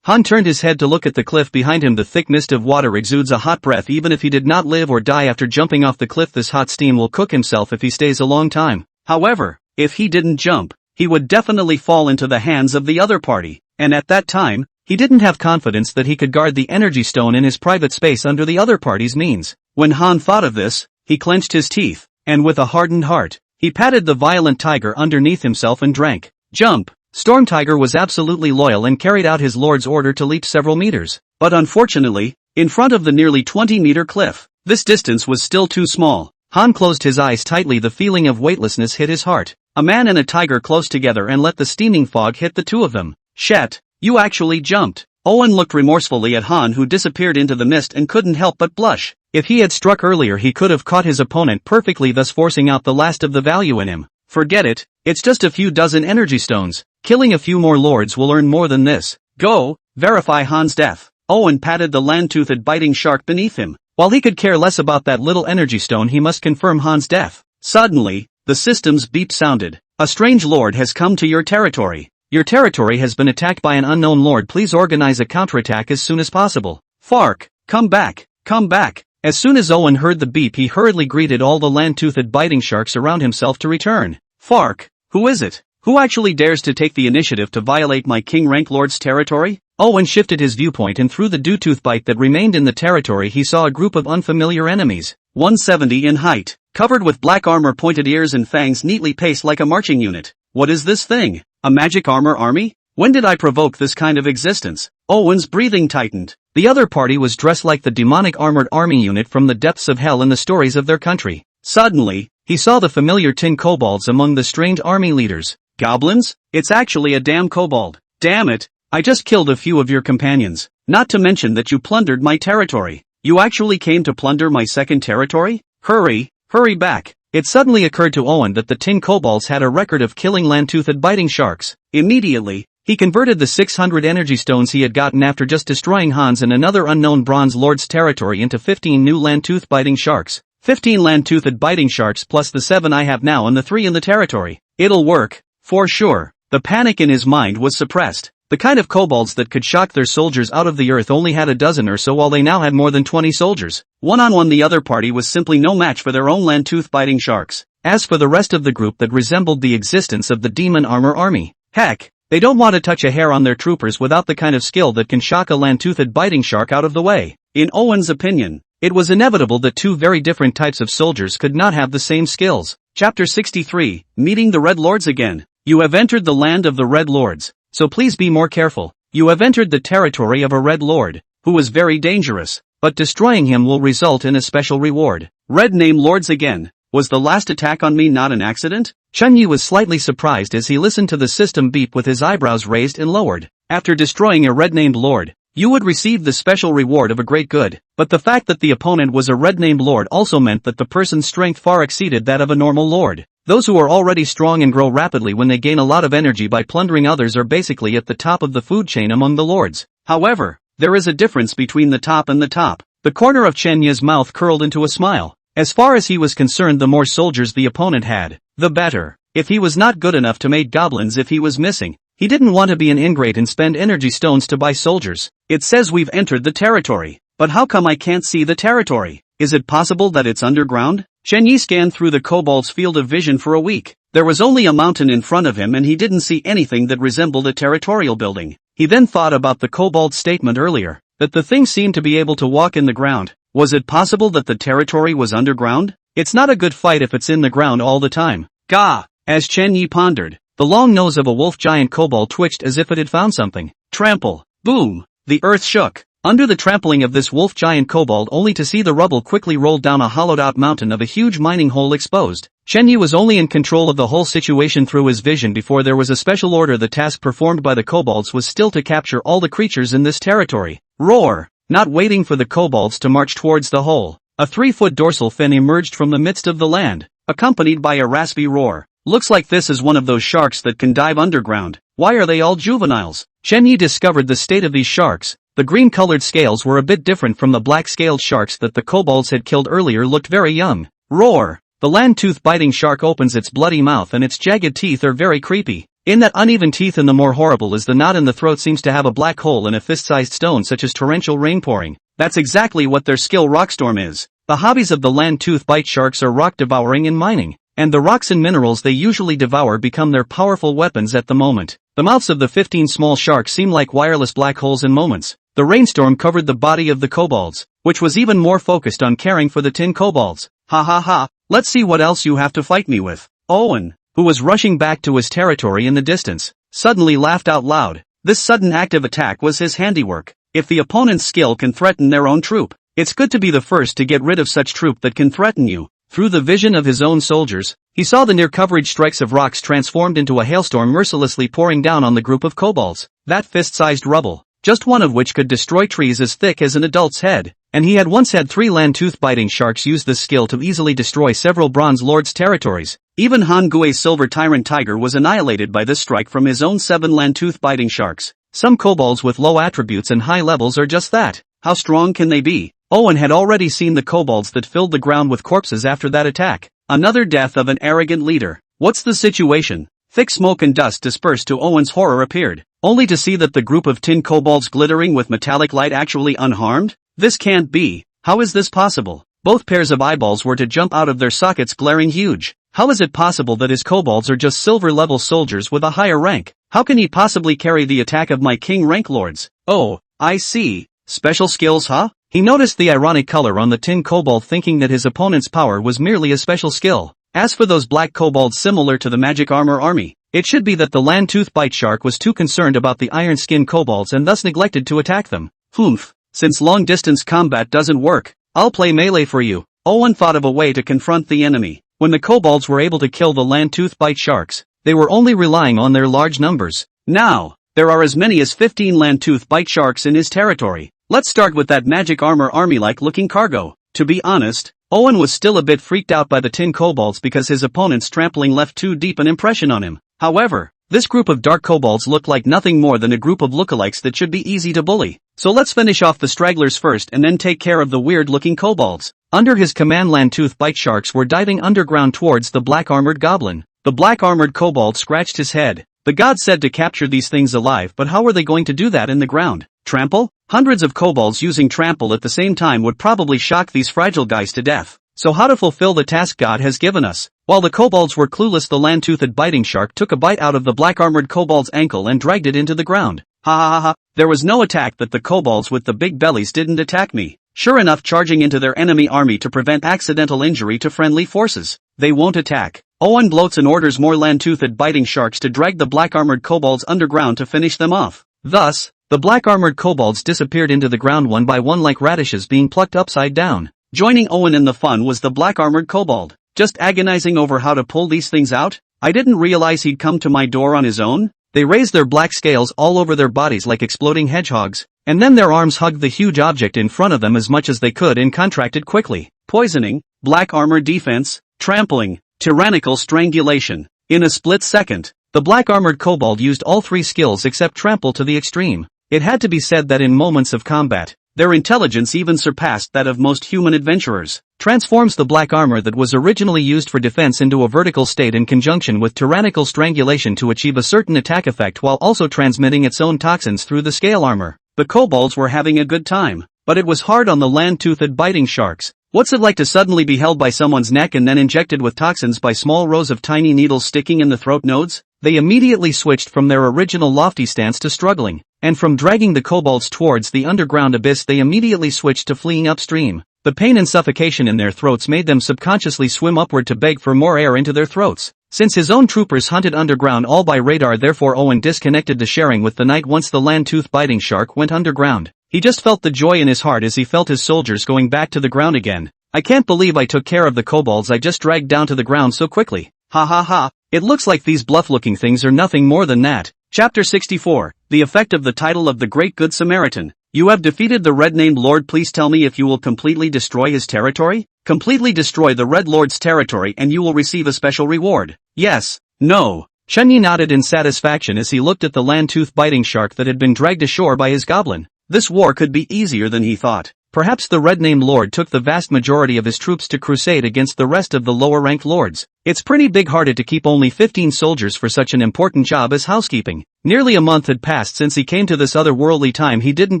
Han turned his head to look at the cliff behind him. The thick mist of water exudes a hot breath. Even if he did not live or die after jumping off the cliff, this hot steam will cook himself if he stays a long time. However, if he didn't jump, he would definitely fall into the hands of the other party, and at that time, he didn't have confidence that he could guard the energy stone in his private space under the other party's means. When Han thought of this, he clenched his teeth, and with a hardened heart, he patted the violent tiger underneath himself and drank. Jump! Storm Tiger was absolutely loyal and carried out his lord's order to leap several meters. But unfortunately, in front of the nearly 20-meter cliff, this distance was still too small. Han closed his eyes tightly. The feeling of weightlessness hit his heart. A man and a tiger close together and let the steaming fog hit the two of them. Shet, you actually jumped. Owen looked remorsefully at Han, who disappeared into the mist and couldn't help but blush. If he had struck earlier, he could have caught his opponent perfectly, thus forcing out the last of the value in him. Forget it, it's just a few dozen energy stones. Killing a few more lords will earn more than this. Go, verify Han's death. Owen patted the land-toothed biting shark beneath him. While he could care less about that little energy stone, he must confirm Han's death. Suddenly, the system's beep sounded. A strange lord has come to your territory. Your territory has been attacked by an unknown lord. Please organize a counterattack as soon as possible. Fark, come back, come back. As soon as Owen heard the beep, he hurriedly greeted all the land-toothed biting sharks around himself to return. Fark, who is it? Who actually dares to take the initiative to violate my king-rank lord's territory? Owen shifted his viewpoint, and through the dew-tooth bite that remained in the territory he saw a group of unfamiliar enemies. 170 in height, covered with black armor, pointed ears and fangs, neatly paced like a marching unit. What is this thing? A magic armor army? When did I provoke this kind of existence? Owen's breathing tightened. The other party was dressed like the demonic armored army unit from the depths of hell in the stories of their country. Suddenly, he saw the familiar tin kobolds among the strange army leaders. Goblins? It's actually a damn kobold. Damn it, I just killed a few of your companions. Not to mention that you plundered my territory. You actually came to plunder my second territory? Hurry back. It suddenly occurred to Owen that the tin kobolds had a record of killing land-toothed biting sharks. Immediately, he converted the 600 energy stones he had gotten after just destroying Han's and another unknown bronze lord's territory into 15 new land-tooth biting sharks. 15 land-toothed biting sharks plus the 7 I have now and the 3 in the territory. It'll work, for sure. The panic in his mind was suppressed. The kind of kobolds that could shock their soldiers out of the earth only had a dozen or so, while they now had more than 20 soldiers. One-on-one, the other party was simply no match for their own land-tooth biting sharks. As for the rest of the group, that resembled the existence of the demon armor army. Heck, they don't want to touch a hair on their troopers without the kind of skill that can shock a land-toothed biting shark out of the way. In Owen's opinion, it was inevitable that two very different types of soldiers could not have the same skills. Chapter 63, Meeting the Red Lords again. You have entered the land of the Red Lords, so please be more careful. You have entered the territory of a Red Lord, who is very dangerous, but destroying him will result in a special reward. Red Name Lords again. Was the last attack on me not an accident? Chunyi was slightly surprised as he listened to the system beep with his eyebrows raised and lowered. After destroying a red-named lord, you would receive the special reward of a great good, but the fact that the opponent was a red-named lord also meant that the person's strength far exceeded that of a normal lord. Those who are already strong and grow rapidly when they gain a lot of energy by plundering others are basically at the top of the food chain among the lords. However, there is a difference between the top and the top. The corner of Chen Yi's mouth curled into a smile. As far as he was concerned, the more soldiers the opponent had, the better. If he was not good enough to make goblins, if he was missing, he didn't want to be an ingrate and spend energy stones to buy soldiers. It says we've entered the territory. But how come I can't see the territory? Is it possible that it's underground? Chen Yi scanned through the kobold's field of vision for a week. There was only a mountain in front of him and he didn't see anything that resembled a territorial building. He then thought about the kobold's statement earlier, that the thing seemed to be able to walk in the ground. Was it possible that the territory was underground? It's not a good fight if it's in the ground all the time. Gah! As Chen Yi pondered, The long nose of a wolf giant kobold twitched as if it had found something. Trample. Boom. The earth shook. Under the trampling of this wolf giant kobold, only to see the rubble quickly rolled down a hollowed-out mountain of a huge mining hole exposed. Chen Yu was only in control of the whole situation through his vision before there was a special order. The task performed by the kobolds was still to capture all the creatures in this territory. Roar! Not waiting for the kobolds to march towards the hole, a 3-foot dorsal fin emerged from the midst of the land, accompanied by a raspy roar. Looks like this is one of those sharks that can dive underground. Why are they all juveniles? Chen Yi discovered the state of these sharks. The green-colored scales were a bit different from the black-scaled sharks that the kobolds had killed earlier. Looked very young. Roar! The land-tooth-biting shark opens its bloody mouth and its jagged teeth are very creepy. In that uneven teeth, and the more horrible is the knot in the throat seems to have a black hole in a fist-sized stone, such as torrential rain pouring. That's exactly what their skill rockstorm is. The hobbies of the land-tooth-bite sharks are rock devouring and mining, and the rocks and minerals they usually devour become their powerful weapons at the moment. The mouths of the 15 small sharks seem like wireless black holes in moments. The rainstorm covered the body of the kobolds, which was even more focused on caring for the tin kobolds. Ha ha ha, let's see what else you have to fight me with. Owen, who was rushing back to his territory in the distance, suddenly laughed out loud. This sudden active attack was his handiwork. If the opponent's skill can threaten their own troop, it's good to be the first to get rid of such troop that can threaten you. Through the vision of his own soldiers, he saw the near-coverage strikes of rocks transformed into a hailstorm mercilessly pouring down on the group of kobolds. That fist-sized rubble, just one of which could destroy trees as thick as an adult's head, and he had once had 3 land-tooth-biting sharks use this skill to easily destroy several Bronze Lords' territories. Even Han Gui's silver tyrant tiger was annihilated by this strike from his own 7 land-tooth-biting sharks. Some kobolds with low attributes and high levels are just that. How strong can they be? Owen had already seen the kobolds that filled the ground with corpses after that attack. Another death of an arrogant leader. What's the situation? Thick smoke and dust dispersed to Owen's horror appeared, only to see that the group of tin kobolds glittering with metallic light actually unharmed? This can't be. How is this possible? Both pairs of eyeballs were to jump out of their sockets, glaring huge. How is it possible that his kobolds are just silver-level soldiers with a higher rank? How can he possibly carry the attack of my king rank lords? Oh, I see. Special skills, huh? He noticed the ironic color on the tin kobold, thinking that his opponent's power was merely a special skill. As for those black kobolds similar to the magic armor army, it should be that the land-tooth-bite shark was too concerned about the iron-skinned kobolds and thus neglected to attack them. Humph. Since long-distance combat doesn't work, I'll play melee for you. Owen thought of a way to confront the enemy. When the kobolds were able to kill the land-tooth-bite sharks, they were only relying on their large numbers. Now, there are as many as 15 land-tooth-bite sharks in his territory. Let's start with that magic armor army-like looking cargo. To be honest, Owen was still a bit freaked out by the tin kobolds because his opponent's trampling left too deep an impression on him. However, this group of dark kobolds looked like nothing more than a group of lookalikes that should be easy to bully. So let's finish off the stragglers first and then take care of the weird-looking kobolds. Under his command, land-tooth-bite sharks were diving underground towards the black-armored goblin. The black-armored kobold scratched his head. The god said to capture these things alive, but how were they going to do that in the ground? Trample? Hundreds of kobolds using trample at the same time would probably shock these fragile guys to death. So how to fulfill the task God has given us? While the kobolds were clueless, the land-toothed biting shark took a bite out of the black-armored kobold's ankle and dragged it into the ground. Ha ha ha ha, there was no attack that the kobolds with the big bellies didn't attack me. Sure enough, charging into their enemy army to prevent accidental injury to friendly forces. They won't attack. Owen bloats and orders more land-toothed biting sharks to drag the black-armored kobolds underground to finish them off. Thus, the black-armored kobolds disappeared into the ground one by one like radishes being plucked upside down. Joining Owen in the fun was the black-armored kobold, just agonizing over how to pull these things out. I didn't realize he'd come to my door on his own. They raised their black scales all over their bodies like exploding hedgehogs, and then their arms hugged the huge object in front of them as much as they could and contracted quickly. Poisoning, black armor defense, trampling, tyrannical strangulation. In a split second, the black-armored kobold used all 3 skills except trample to the extreme. It had to be said that in moments of combat, their intelligence even surpassed that of most human adventurers. Transforms the black armor that was originally used for defense into a vertical state in conjunction with tyrannical strangulation to achieve a certain attack effect while also transmitting its own toxins through the scale armor. The kobolds were having a good time, but it was hard on the land-toothed biting sharks. What's it like to suddenly be held by someone's neck and then injected with toxins by small rows of tiny needles sticking in the throat nodes? They immediately switched from their original lofty stance to struggling, and from dragging the kobolds towards the underground abyss they immediately switched to fleeing upstream. The pain and suffocation in their throats made them subconsciously swim upward to beg for more air into their throats. Since his own troopers hunted underground all by radar, therefore Owen disconnected the sharing with the night once the land tooth biting shark went underground. He just felt the joy in his heart as he felt his soldiers going back to the ground again. I can't believe I took care of the kobolds I just dragged down to the ground so quickly. Ha ha ha, it looks like these bluff-looking things are nothing more than that. Chapter 64, The Effect of the Title of the Great Good Samaritan. You have defeated the Red-named Lord. Please tell me if you will completely destroy his territory? Completely destroy the Red Lord's territory and you will receive a special reward. Yes. No. Chunyi nodded in satisfaction as he looked at the land tooth biting shark that had been dragged ashore by his goblin. This war could be easier than he thought. Perhaps the Red-named Lord took the vast majority of his troops to crusade against the rest of the lower-ranked lords. It's pretty big-hearted to keep only 15 soldiers for such an important job as housekeeping. Nearly a month had passed since he came to this otherworldly time. He didn't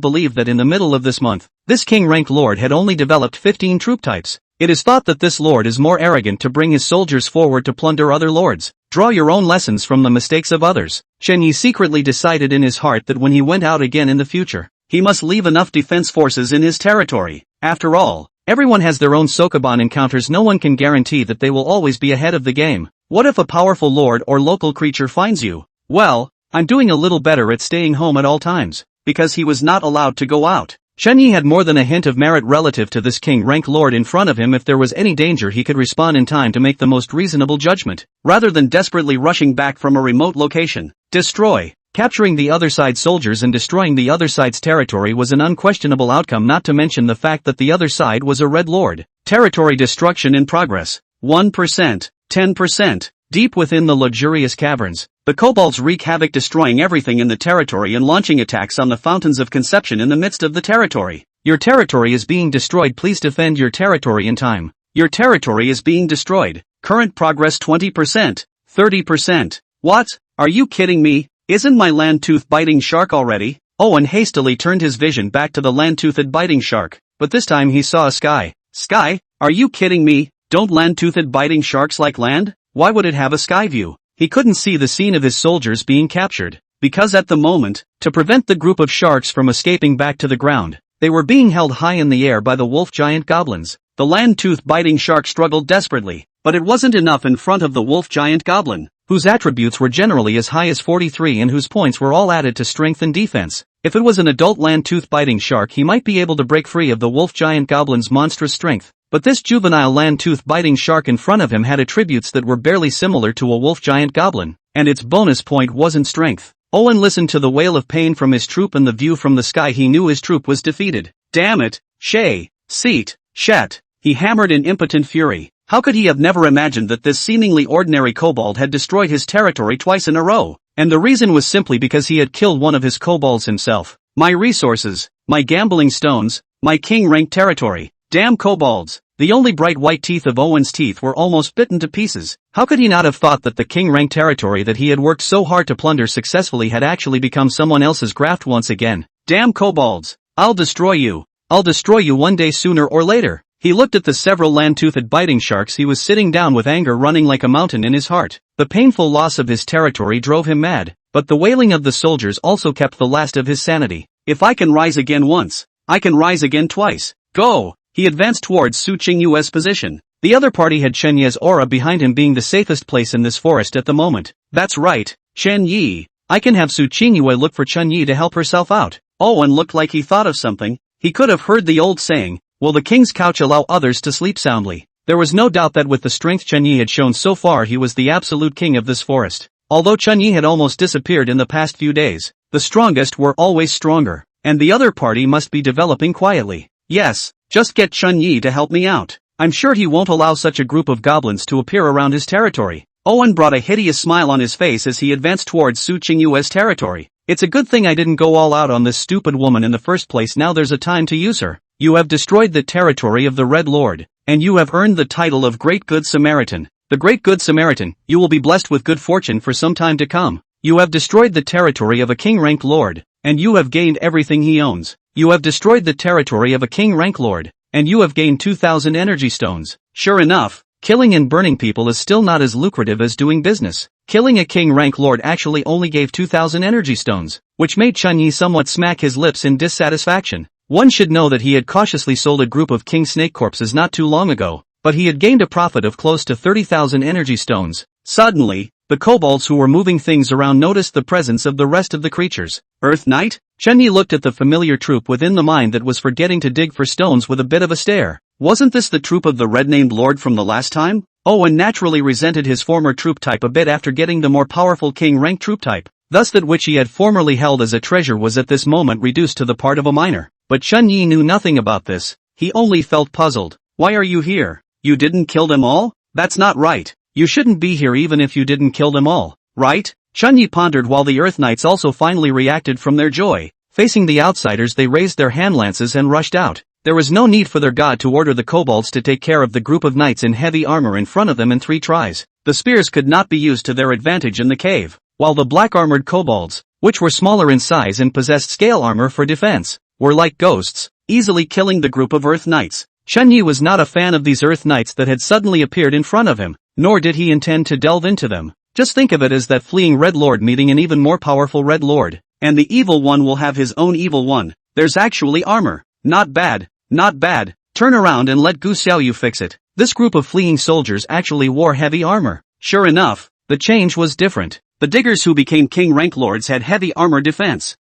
believe that in the middle of this month, this king-ranked lord had only developed 15 troop types. It is thought that this lord is more arrogant to bring his soldiers forward to plunder other lords. Draw your own lessons from the mistakes of others. Shenyi secretly decided in his heart that when he went out again in the future, he must leave enough defense forces in his territory. After all, everyone has their own Sokoban encounters. No one can guarantee that they will always be ahead of the game. What if a powerful lord or local creature finds you? Well, I'm doing a little better at staying home at all times, because he was not allowed to go out. Chunyi had more than a hint of merit relative to this king-rank lord in front of him. If there was any danger, he could respond in time to make the most reasonable judgment, rather than desperately rushing back from a remote location. Destroy. Capturing the other side's soldiers and destroying the other side's territory was an unquestionable outcome, not to mention the fact that the other side was a red lord. Territory destruction in progress. 1%, 10%. Deep within the luxurious caverns, the kobolds wreak havoc, destroying everything in the territory and launching attacks on the fountains of conception in the midst of the territory. Your territory is being destroyed. Please defend your territory in time. Your territory is being destroyed. Current progress 20%, 30%. What? Are you kidding me? Isn't my land-tooth biting shark already? Owen hastily turned his vision back to the land-toothed biting shark, but this time he saw a sky. Sky? Are you kidding me? Don't land-toothed biting sharks like land? Why would it have a sky view? He couldn't see the scene of his soldiers being captured, because at the moment, to prevent the group of sharks from escaping back to the ground, they were being held high in the air by the wolf giant goblins. The land-tooth biting shark struggled desperately, but it wasn't enough in front of the wolf giant goblin, whose attributes were generally as high as 43 and whose points were all added to strength and defense. If it was an adult land-tooth biting shark, he might be able to break free of the wolf giant goblin's monstrous strength. But this juvenile land-tooth biting shark in front of him had attributes that were barely similar to a wolf giant goblin, and its bonus point wasn't strength. Owen listened to the wail of pain from his troop and the view from the sky. He knew his troop was defeated. Damn it, Shay, Seat, Shet, he hammered in impotent fury. How could he have never imagined that this seemingly ordinary kobold had destroyed his territory twice in a row? And the reason was simply because he had killed one of his kobolds himself. My resources, my gambling stones, my king-ranked territory. Damn kobolds. The only bright white teeth of Owen's teeth were almost bitten to pieces. How could he not have thought that the king-ranked territory that he had worked so hard to plunder successfully had actually become someone else's graft once again? Damn kobolds. I'll destroy you. I'll destroy you one day sooner or later. He looked at the several land-toothed biting sharks. He was sitting down with anger running like a mountain in his heart. The painful loss of his territory drove him mad, but the wailing of the soldiers also kept the last of his sanity. If I can rise again once, I can rise again twice. Go! He advanced towards Su Qingyue's position. The other party had Chen Ye's aura behind him, being the safest place in this forest at the moment. That's right, Chen Yi. I can have Su Qingyue look for Chen Yi to help herself out. Owen looked like he thought of something. He could have heard the old saying, will the king's couch allow others to sleep soundly? There was no doubt that with the strength Chen Yi had shown so far, he was the absolute king of this forest. Although Chen Yi had almost disappeared in the past few days, the strongest were always stronger, and the other party must be developing quietly. Yes, just get Chen Yi to help me out. I'm sure he won't allow such a group of goblins to appear around his territory. Owen brought a hideous smile on his face as he advanced towards Su Qingyue's territory. It's a good thing I didn't go all out on this stupid woman in the first place. Now there's a time to use her. You have destroyed the territory of the Red Lord, and you have earned the title of Great Good Samaritan. The Great Good Samaritan, you will be blessed with good fortune for some time to come. You have destroyed the territory of a king-ranked lord, and you have gained everything he owns. You have destroyed the territory of a king-rank lord, and you have gained 2,000 energy stones. Sure enough, killing and burning people is still not as lucrative as doing business. Killing a king-rank lord actually only gave 2,000 energy stones, which made Chen Yi somewhat smack his lips in dissatisfaction. One should know that he had cautiously sold a group of king snake corpses not too long ago, but he had gained a profit of close to 30,000 energy stones. Suddenly, the kobolds who were moving things around noticed the presence of the rest of the creatures. Earth Knight? Chen-Yi looked at the familiar troop within the mind that was forgetting to dig for stones with a bit of a stare. Wasn't this the troop of the red-named lord from the last time? Owen naturally resented his former troop type a bit after getting the more powerful king rank troop type. Thus that which he had formerly held as a treasure was at this moment reduced to the part of a minor. But Chen-Yi knew nothing about this. He only felt puzzled. Why are you here? You didn't kill them all? That's not right. You shouldn't be here even if you didn't kill them all, right? Chen-Yi pondered while the Earth Knights also finally reacted from their joy. Facing the outsiders they raised their hand lances and rushed out. There was no need for their god to order the kobolds to take care of the group of knights in heavy armor in front of them in 3 tries. The spears could not be used to their advantage in the cave, while the black-armored kobolds, which were smaller in size and possessed scale armor for defense, were like ghosts, easily killing the group of Earth Knights. Chen-Yi was not a fan of these Earth Knights that had suddenly appeared in front of him, nor did he intend to delve into them. Just think of it as that fleeing Red Lord meeting an even more powerful Red Lord, and the evil one will have his own evil one. There's actually armor. Not bad, not bad. Turn around and let Gu Xiaoyu fix it. This group of fleeing soldiers actually wore heavy armor. Sure enough, the change was different. The diggers who became king rank lords had heavy armor defense.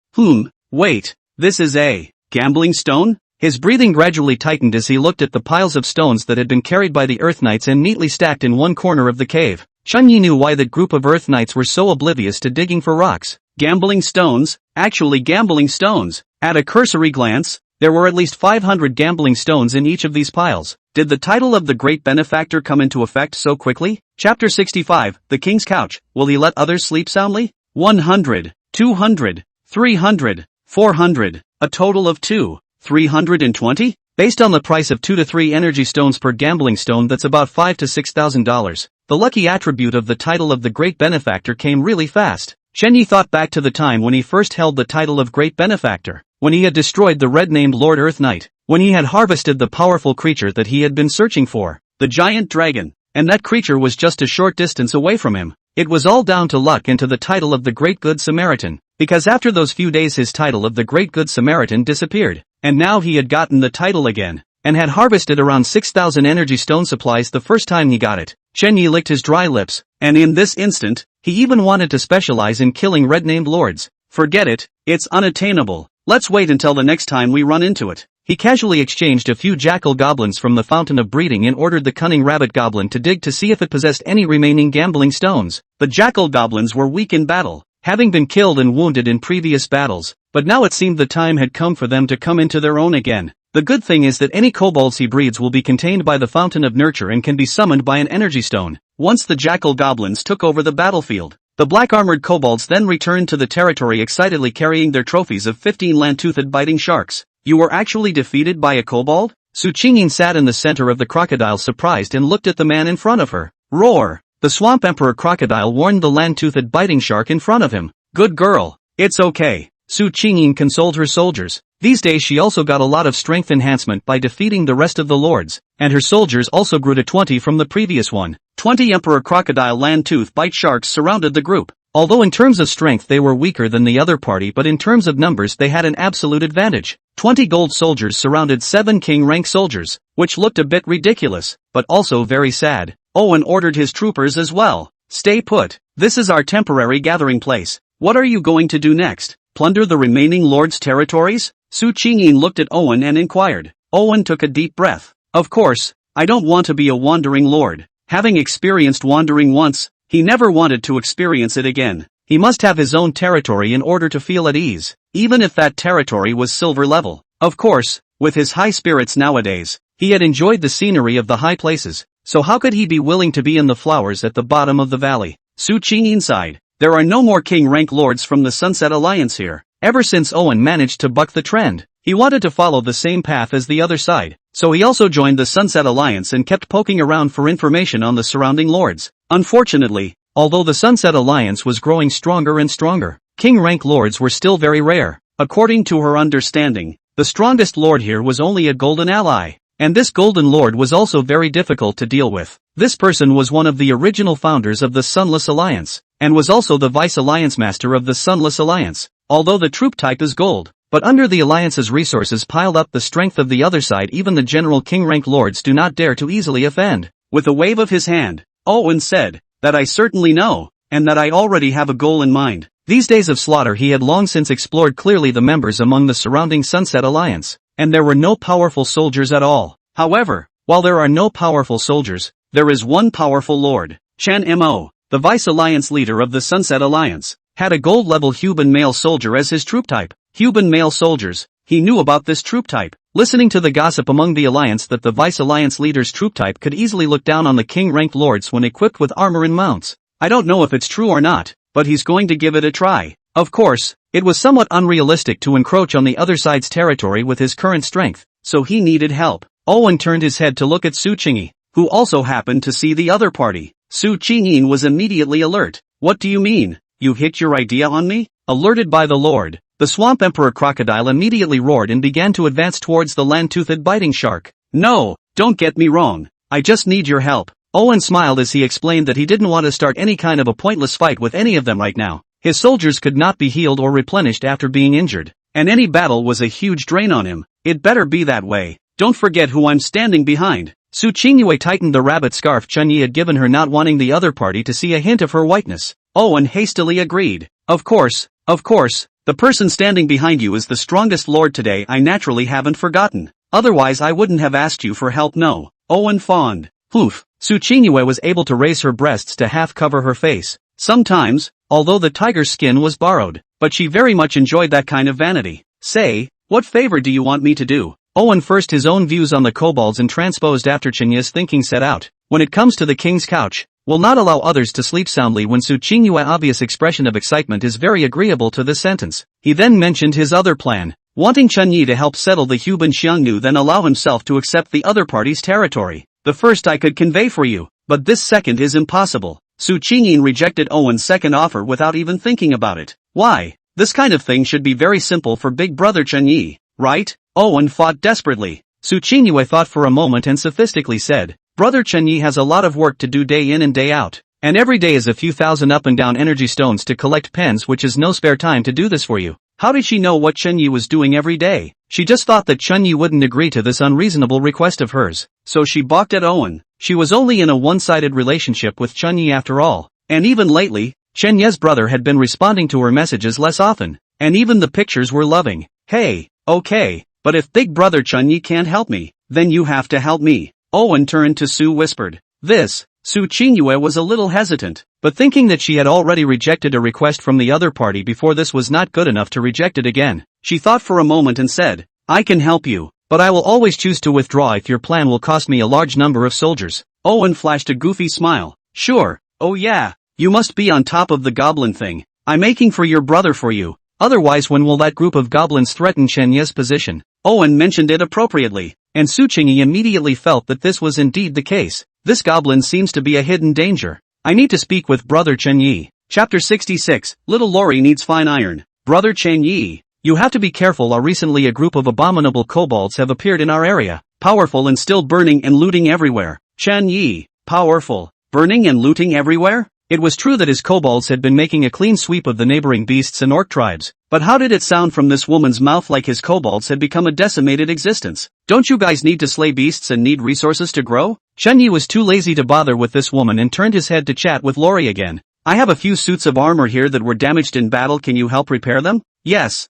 Wait, this is a gambling stone? His breathing gradually tightened as he looked at the piles of stones that had been carried by the Earth Knights and neatly stacked in one corner of the cave. Chen-Yi knew why that group of Earth Knights were so oblivious to digging for rocks. Gambling stones? Actually gambling stones. At a cursory glance, there were at least 500 gambling stones in each of these piles. Did the title of the Great Benefactor come into effect so quickly? Chapter 65, The King's Couch. Will he let others sleep soundly? 100, 200, 300, 400, a total of 320? Based on the price of 2 to 3 energy stones per gambling stone, that's about $5,000 to $6,000. The lucky attribute of the title of the Great Benefactor came really fast. Chen-Yi thought back to the time when he first held the title of Great Benefactor, when he had destroyed the red-named Lord Earth Knight, when he had harvested the powerful creature that he had been searching for, the giant dragon, and that creature was just a short distance away from him. It was all down to luck and to the title of the Great Good Samaritan, because after those few days his title of the Great Good Samaritan disappeared, and now he had gotten the title again, and had harvested around 6,000 energy stone supplies the first time he got it. Chen-Yi licked his dry lips, and in this instant, he even wanted to specialize in killing red-named lords. Forget it, it's unattainable. Let's wait until the next time we run into it. He casually exchanged a few jackal goblins from the Fountain of Breeding and ordered the cunning rabbit goblin to dig to see if it possessed any remaining gambling stones. The jackal goblins were weak in battle, having been killed and wounded in previous battles, but now it seemed the time had come for them to come into their own again. The good thing is that any kobolds he breeds will be contained by the Fountain of Nurture and can be summoned by an energy stone. Once the jackal goblins took over the battlefield, the black-armored kobolds then returned to the territory excitedly carrying their trophies of 15 land-toothed biting sharks. You were actually defeated by a kobold? Su Qingyin sat in the center of the crocodile surprised and looked at the man in front of her. Roar! The Swamp Emperor crocodile warned the land-toothed biting shark in front of him. Good girl. It's okay. Su Qingyin consoled her soldiers. These days she also got a lot of strength enhancement by defeating the rest of the lords, and her soldiers also grew to 20 from the previous one. 20 Emperor Crocodile land-tooth bite sharks surrounded the group. Although in terms of strength they were weaker than the other party, but in terms of numbers they had an absolute advantage. 20 gold soldiers surrounded 7 king rank soldiers, which looked a bit ridiculous, but also very sad. Owen ordered his troopers as well. Stay put. This is our temporary gathering place. What are you going to do next? Plunder the remaining lords' territories? Su Qingyin looked at Owen and inquired. Owen took a deep breath. Of course, I don't want to be a wandering lord. Having experienced wandering once, he never wanted to experience it again. He must have his own territory in order to feel at ease, even if that territory was silver level. Of course, with his high spirits nowadays, he had enjoyed the scenery of the high places, so how could he be willing to be in the flowers at the bottom of the valley? Su Qingyin sighed. There are no more king rank lords from the Sunset Alliance here. Ever since Owen managed to buck the trend, he wanted to follow the same path as the other side, so he also joined the Sunset Alliance and kept poking around for information on the surrounding lords. Unfortunately, although the Sunset Alliance was growing stronger and stronger, king rank lords were still very rare. According to her understanding, the strongest lord here was only a golden ally, and this golden lord was also very difficult to deal with. This person was one of the original founders of the Sunless Alliance, and was also the Vice Alliance Master of the Sunless Alliance. Although the troop type is gold, but under the Alliance's resources piled up the strength of the other side, even the general king rank lords do not dare to easily offend. With a wave of his hand, Owen said, that I certainly know, and that I already have a goal in mind. These days of slaughter he had long since explored clearly the members among the surrounding Sunset Alliance, and there were no powerful soldiers at all. However, while there are no powerful soldiers, there is one powerful lord. Chan Mo, the Vice Alliance leader of the Sunset Alliance, had a gold-level human male soldier as his troop type. Human male soldiers, he knew about this troop type, listening to the gossip among the Alliance that the Vice Alliance leader's troop type could easily look down on the king-ranked lords when equipped with armor and mounts. I don't know if it's true or not, but he's going to give it a try. Of course, it was somewhat unrealistic to encroach on the other side's territory with his current strength, so he needed help. Owen turned his head to look at Su Qingyi, who also happened to see the other party. Su Qingyi was immediately alert. What do you mean? You hit your idea on me? Alerted by the Lord, the Swamp Emperor Crocodile immediately roared and began to advance towards the land-toothed biting shark. No, don't get me wrong. I just need your help. Owen smiled as he explained that he didn't want to start any kind of a pointless fight with any of them right now. His soldiers could not be healed or replenished after being injured, and any battle was a huge drain on him. It better be that way. Don't forget who I'm standing behind. Su Qingyue tightened the rabbit scarf Chunyi had given her, not wanting the other party to see a hint of her whiteness. Owen hastily agreed. Of course, the person standing behind you is the strongest lord today. I naturally haven't forgotten. Otherwise I wouldn't have asked you for help. No. Owen fawned. Poof. Su Qingyue was able to raise her breasts to half cover her face. Sometimes, although the tiger's skin was borrowed, but she very much enjoyed that kind of vanity. Say, what favor do you want me to do? Owen first his own views on the kobolds and transposed after Chinya's thinking set out. When it comes to the king's couch, will not allow others to sleep soundly. When Su Qingyue's obvious expression of excitement is very agreeable to this sentence. He then mentioned his other plan, wanting Chunyi to help settle the Huban Xiangnu, then allow himself to accept the other party's territory. The first I could convey for you, but this second is impossible. Su Qingyin rejected Owen's second offer without even thinking about it. Why? This kind of thing should be very simple for big brother Chunyi, right? Owen fought desperately. Su Qingyue thought for a moment and sophistically said, Brother Chunyi has a lot of work to do day in and day out, and every day is a few thousand up and down energy stones to collect pens, which is no spare time to do this for you. How did she know what Chunyi was doing every day? She just thought that Chunyi wouldn't agree to this unreasonable request of hers, so she balked at Owen. She was only in a one-sided relationship with Chunyi after all, and even lately, Chenye's brother had been responding to her messages less often, and even the pictures were loving. Hey, okay, but if big brother Chunyi can't help me, then you have to help me. Owen turned to Su whispered. This. Su Qingyue was a little hesitant, but thinking that she had already rejected a request from the other party before, this was not good enough to reject it again. She thought for a moment and said, I can help you, but I will always choose to withdraw if your plan will cost me a large number of soldiers. Owen flashed a goofy smile. Sure, oh yeah, you must be on top of the goblin thing. I'm making for your brother for you. Otherwise when will that group of goblins threaten Chenye's position? Owen mentioned it appropriately, and Su Qingyi immediately felt that this was indeed the case. This goblin seems to be a hidden danger. I need to speak with Brother Chenyi. Chapter 66, Little Lori Needs Fine Iron. Brother Chenyi, you have to be careful. Recently a group of abominable kobolds have appeared in our area, powerful and still burning and looting everywhere. Chenyi, powerful, burning and looting everywhere? It was true that his kobolds had been making a clean sweep of the neighboring beasts and orc tribes, but how did it sound from this woman's mouth like his kobolds had become a decimated existence? Don't you guys need to slay beasts and need resources to grow? Chunyi was too lazy to bother with this woman and turned his head to chat with Lori again. I have a few suits of armor here that were damaged in battle. Can you help repair them? Yes,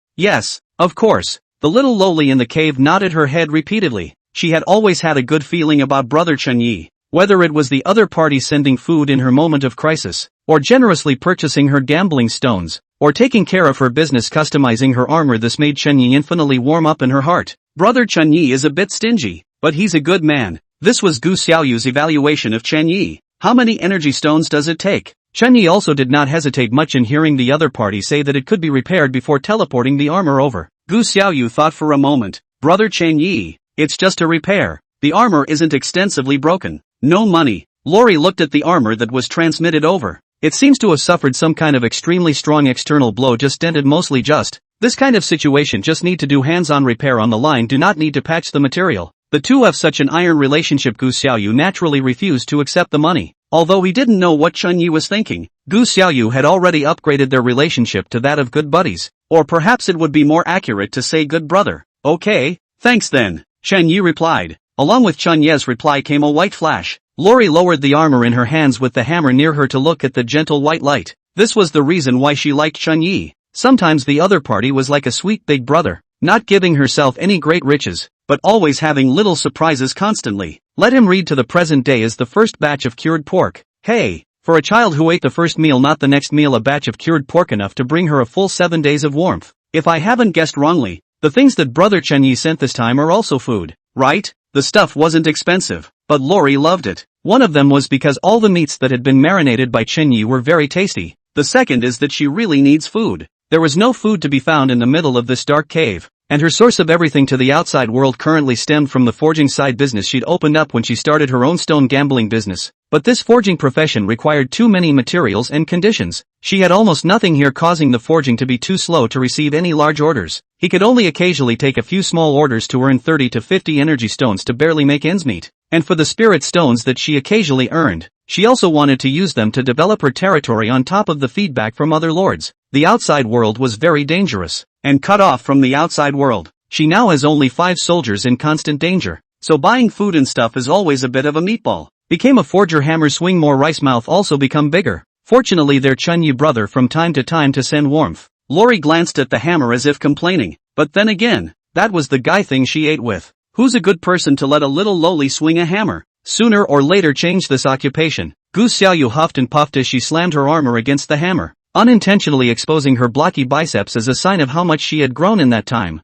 of course. The little lowly in the cave nodded her head repeatedly. She had always had a good feeling about Brother Chunyi. Whether it was the other party sending food in her moment of crisis, or generously purchasing her gambling stones, or taking care of her business customizing her armor, this made Chunyi infinitely warm up in her heart. Brother Chunyi is a bit stingy, but he's a good man. This was Gu Xiaoyu's evaluation of Chunyi. How many energy stones does it take? Chunyi also did not hesitate much in hearing the other party say that it could be repaired before teleporting the armor over. Gu Xiaoyu thought for a moment. Brother Chunyi, it's just a repair. The armor isn't extensively broken. No money. Lori looked at the armor that was transmitted over. It seems to have suffered some kind of extremely strong external blow, just dented mostly just. This kind of situation just need to do hands-on repair on the line, do not need to patch the material. The two have such an iron relationship. Gu Xiaoyu naturally refused to accept the money. Although he didn't know what Chunyi was thinking, Gu Xiaoyu had already upgraded their relationship to that of good buddies. Or perhaps it would be more accurate to say good brother. Okay, thanks then, Chunyi replied. Along with Chunye's reply came a white flash. Lori lowered the armor in her hands with the hammer near her to look at the gentle white light. This was the reason why she liked Chun-Yi. Sometimes the other party was like a sweet big brother, not giving herself any great riches, but always having little surprises constantly. Let him read to the present day as the first batch of cured pork. Hey, for a child who ate the first meal not the next meal, a batch of cured pork enough to bring her a full 7 days of warmth. If I haven't guessed wrongly, the things that brother Chun-Yi sent this time are also food, right? The stuff wasn't expensive, but Lori loved it. One of them was because all the meats that had been marinated by Chun-Yi were very tasty. The second is that she really needs food. There was no food to be found in the middle of this dark cave, and her source of everything to the outside world currently stemmed from the forging side business she'd opened up when she started her own stone gambling business. But this forging profession required too many materials and conditions. She had almost nothing here, causing the forging to be too slow to receive any large orders. He could only occasionally take a few small orders to earn 30 to 50 energy stones to barely make ends meet. And for the spirit stones that she occasionally earned, she also wanted to use them to develop her territory on top of the feedback from other lords. The outside world was very dangerous, and cut off from the outside world, she now has only 5 soldiers in constant danger. So buying food and stuff is always a bit of a meatball. Became a forger, hammer swing more, rice mouth also become bigger. Fortunately their Chun-Yi brother from time to send warmth. Lori glanced at the hammer as if complaining, but then again, that was the guy thing she ate with. Who's a good person to let a little lowly swing a hammer? Sooner or later change this occupation. Gu Xiaoyu huffed and puffed as she slammed her armor against the hammer, unintentionally exposing her blocky biceps as a sign of how much she had grown in that time.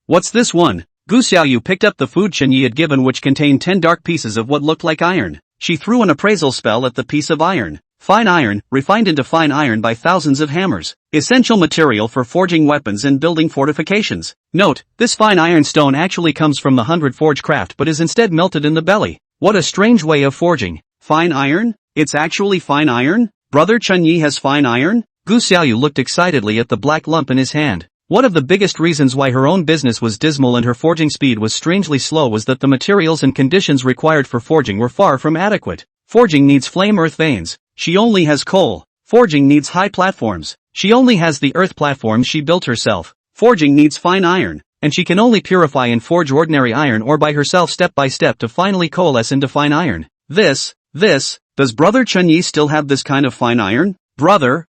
What's this one? Gu Xiaoyu picked up the food Chun-Yi had given, which contained 10 dark pieces of what looked like iron. She threw an appraisal spell at the piece of iron. Fine iron, refined into fine iron by thousands of hammers. Essential material for forging weapons and building fortifications. Note, this fine iron stone actually comes from the 100 forge craft but is instead melted in the belly. What a strange way of forging. Fine iron? It's actually fine iron? Brother Chun-Yi has fine iron? Gu Xiaoyu looked excitedly at the black lump in his hand. One of the biggest reasons why her own business was dismal and her forging speed was strangely slow was that the materials and conditions required for forging were far from adequate. Forging needs flame earth veins. She only has coal. Forging needs high platforms. She only has the earth platforms she built herself. Forging needs fine iron, and she can only purify and forge ordinary iron ore by herself step by step to finally coalesce into fine iron. Does brother Chun-Yi still have this kind of fine iron? Brother,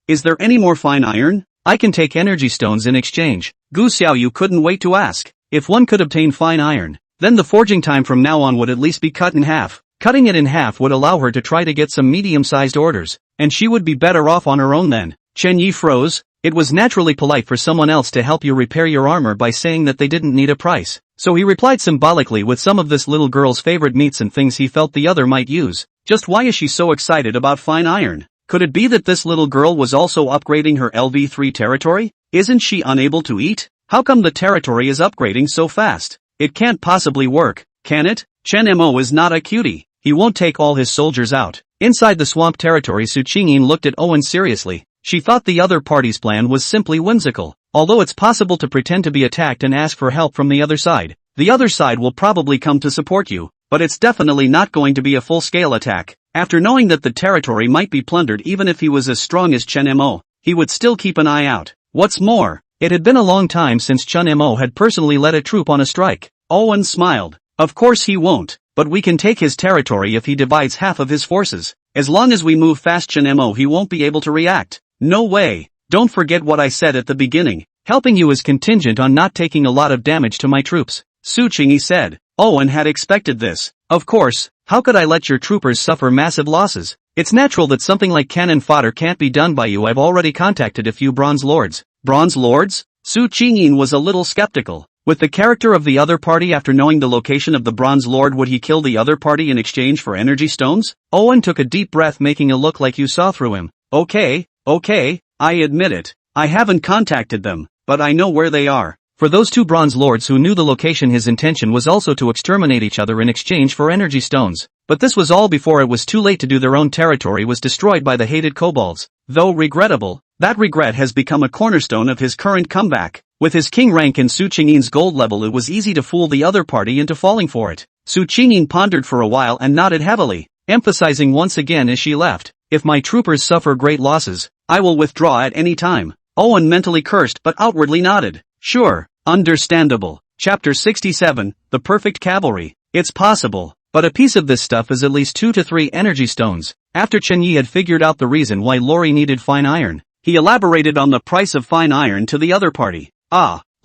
is there any more fine iron? I can take energy stones in exchange. Gu Xiaoyu couldn't wait to ask. If one could obtain fine iron, then the forging time from now on would at least be cut in half. Cutting it in half would allow her to try to get some medium-sized orders, and she would be better off on her own then. Chun-Yi froze. It was naturally polite for someone else to help you repair your armor by saying that they didn't need a price. So he replied symbolically with some of this little girl's favorite meats and things he felt the other might use. Just why is she so excited about fine iron? Could it be that this little girl was also upgrading her LV3 territory? Isn't she unable to eat? How come the territory is upgrading so fast? It can't possibly work, can it? Chen Mo is not a cutie. He won't take all his soldiers out. Inside the swamp territory, Su Qingyin looked at Owen seriously. She thought the other party's plan was simply whimsical. Although it's possible to pretend to be attacked and ask for help from the other side will probably come to support you, but it's definitely not going to be a full-scale attack. After knowing that the territory might be plundered, even if he was as strong as Chen Mo, he would still keep an eye out. What's more, it had been a long time since Chen Mo had personally led a troop on a strike. Owen smiled. Of course he won't, but we can take his territory if he divides half of his forces. As long as we move fast, Chen Mo, he won't be able to react. No way. Don't forget what I said at the beginning. Helping you is contingent on not taking a lot of damage to my troops. Su Qingyi said. Owen had expected this. Of course, how could I let your troopers suffer massive losses? It's natural that something like cannon fodder can't be done by you. I've already contacted a few bronze lords. Bronze lords? Su Qingyin was a little skeptical. With the character of the other party, after knowing the location of the bronze lord, would he kill the other party in exchange for energy stones? Owen took a deep breath, making it look like you saw through him. Okay, I admit it. I haven't contacted them, but I know where they are. For those two bronze lords who knew the location, his intention was also to exterminate each other in exchange for energy stones. But this was all before it was too late to do. Their own territory was destroyed by the hated kobolds. Though regrettable, that regret has become a cornerstone of his current comeback. With his king rank and Su Qingyin's gold level, it was easy to fool the other party into falling for it. Su Qingyin pondered for a while and nodded heavily, emphasizing once again as she left, if my troopers suffer great losses, I will withdraw at any time. Owen mentally cursed but outwardly nodded. Sure, understandable. Chapter 67, The Perfect Cavalry. It's possible. but a piece of this stuff is at least 2 to 3 energy stones. After Chen Yi had figured out the reason why Lori needed fine iron, he elaborated on the price of fine iron to the other party.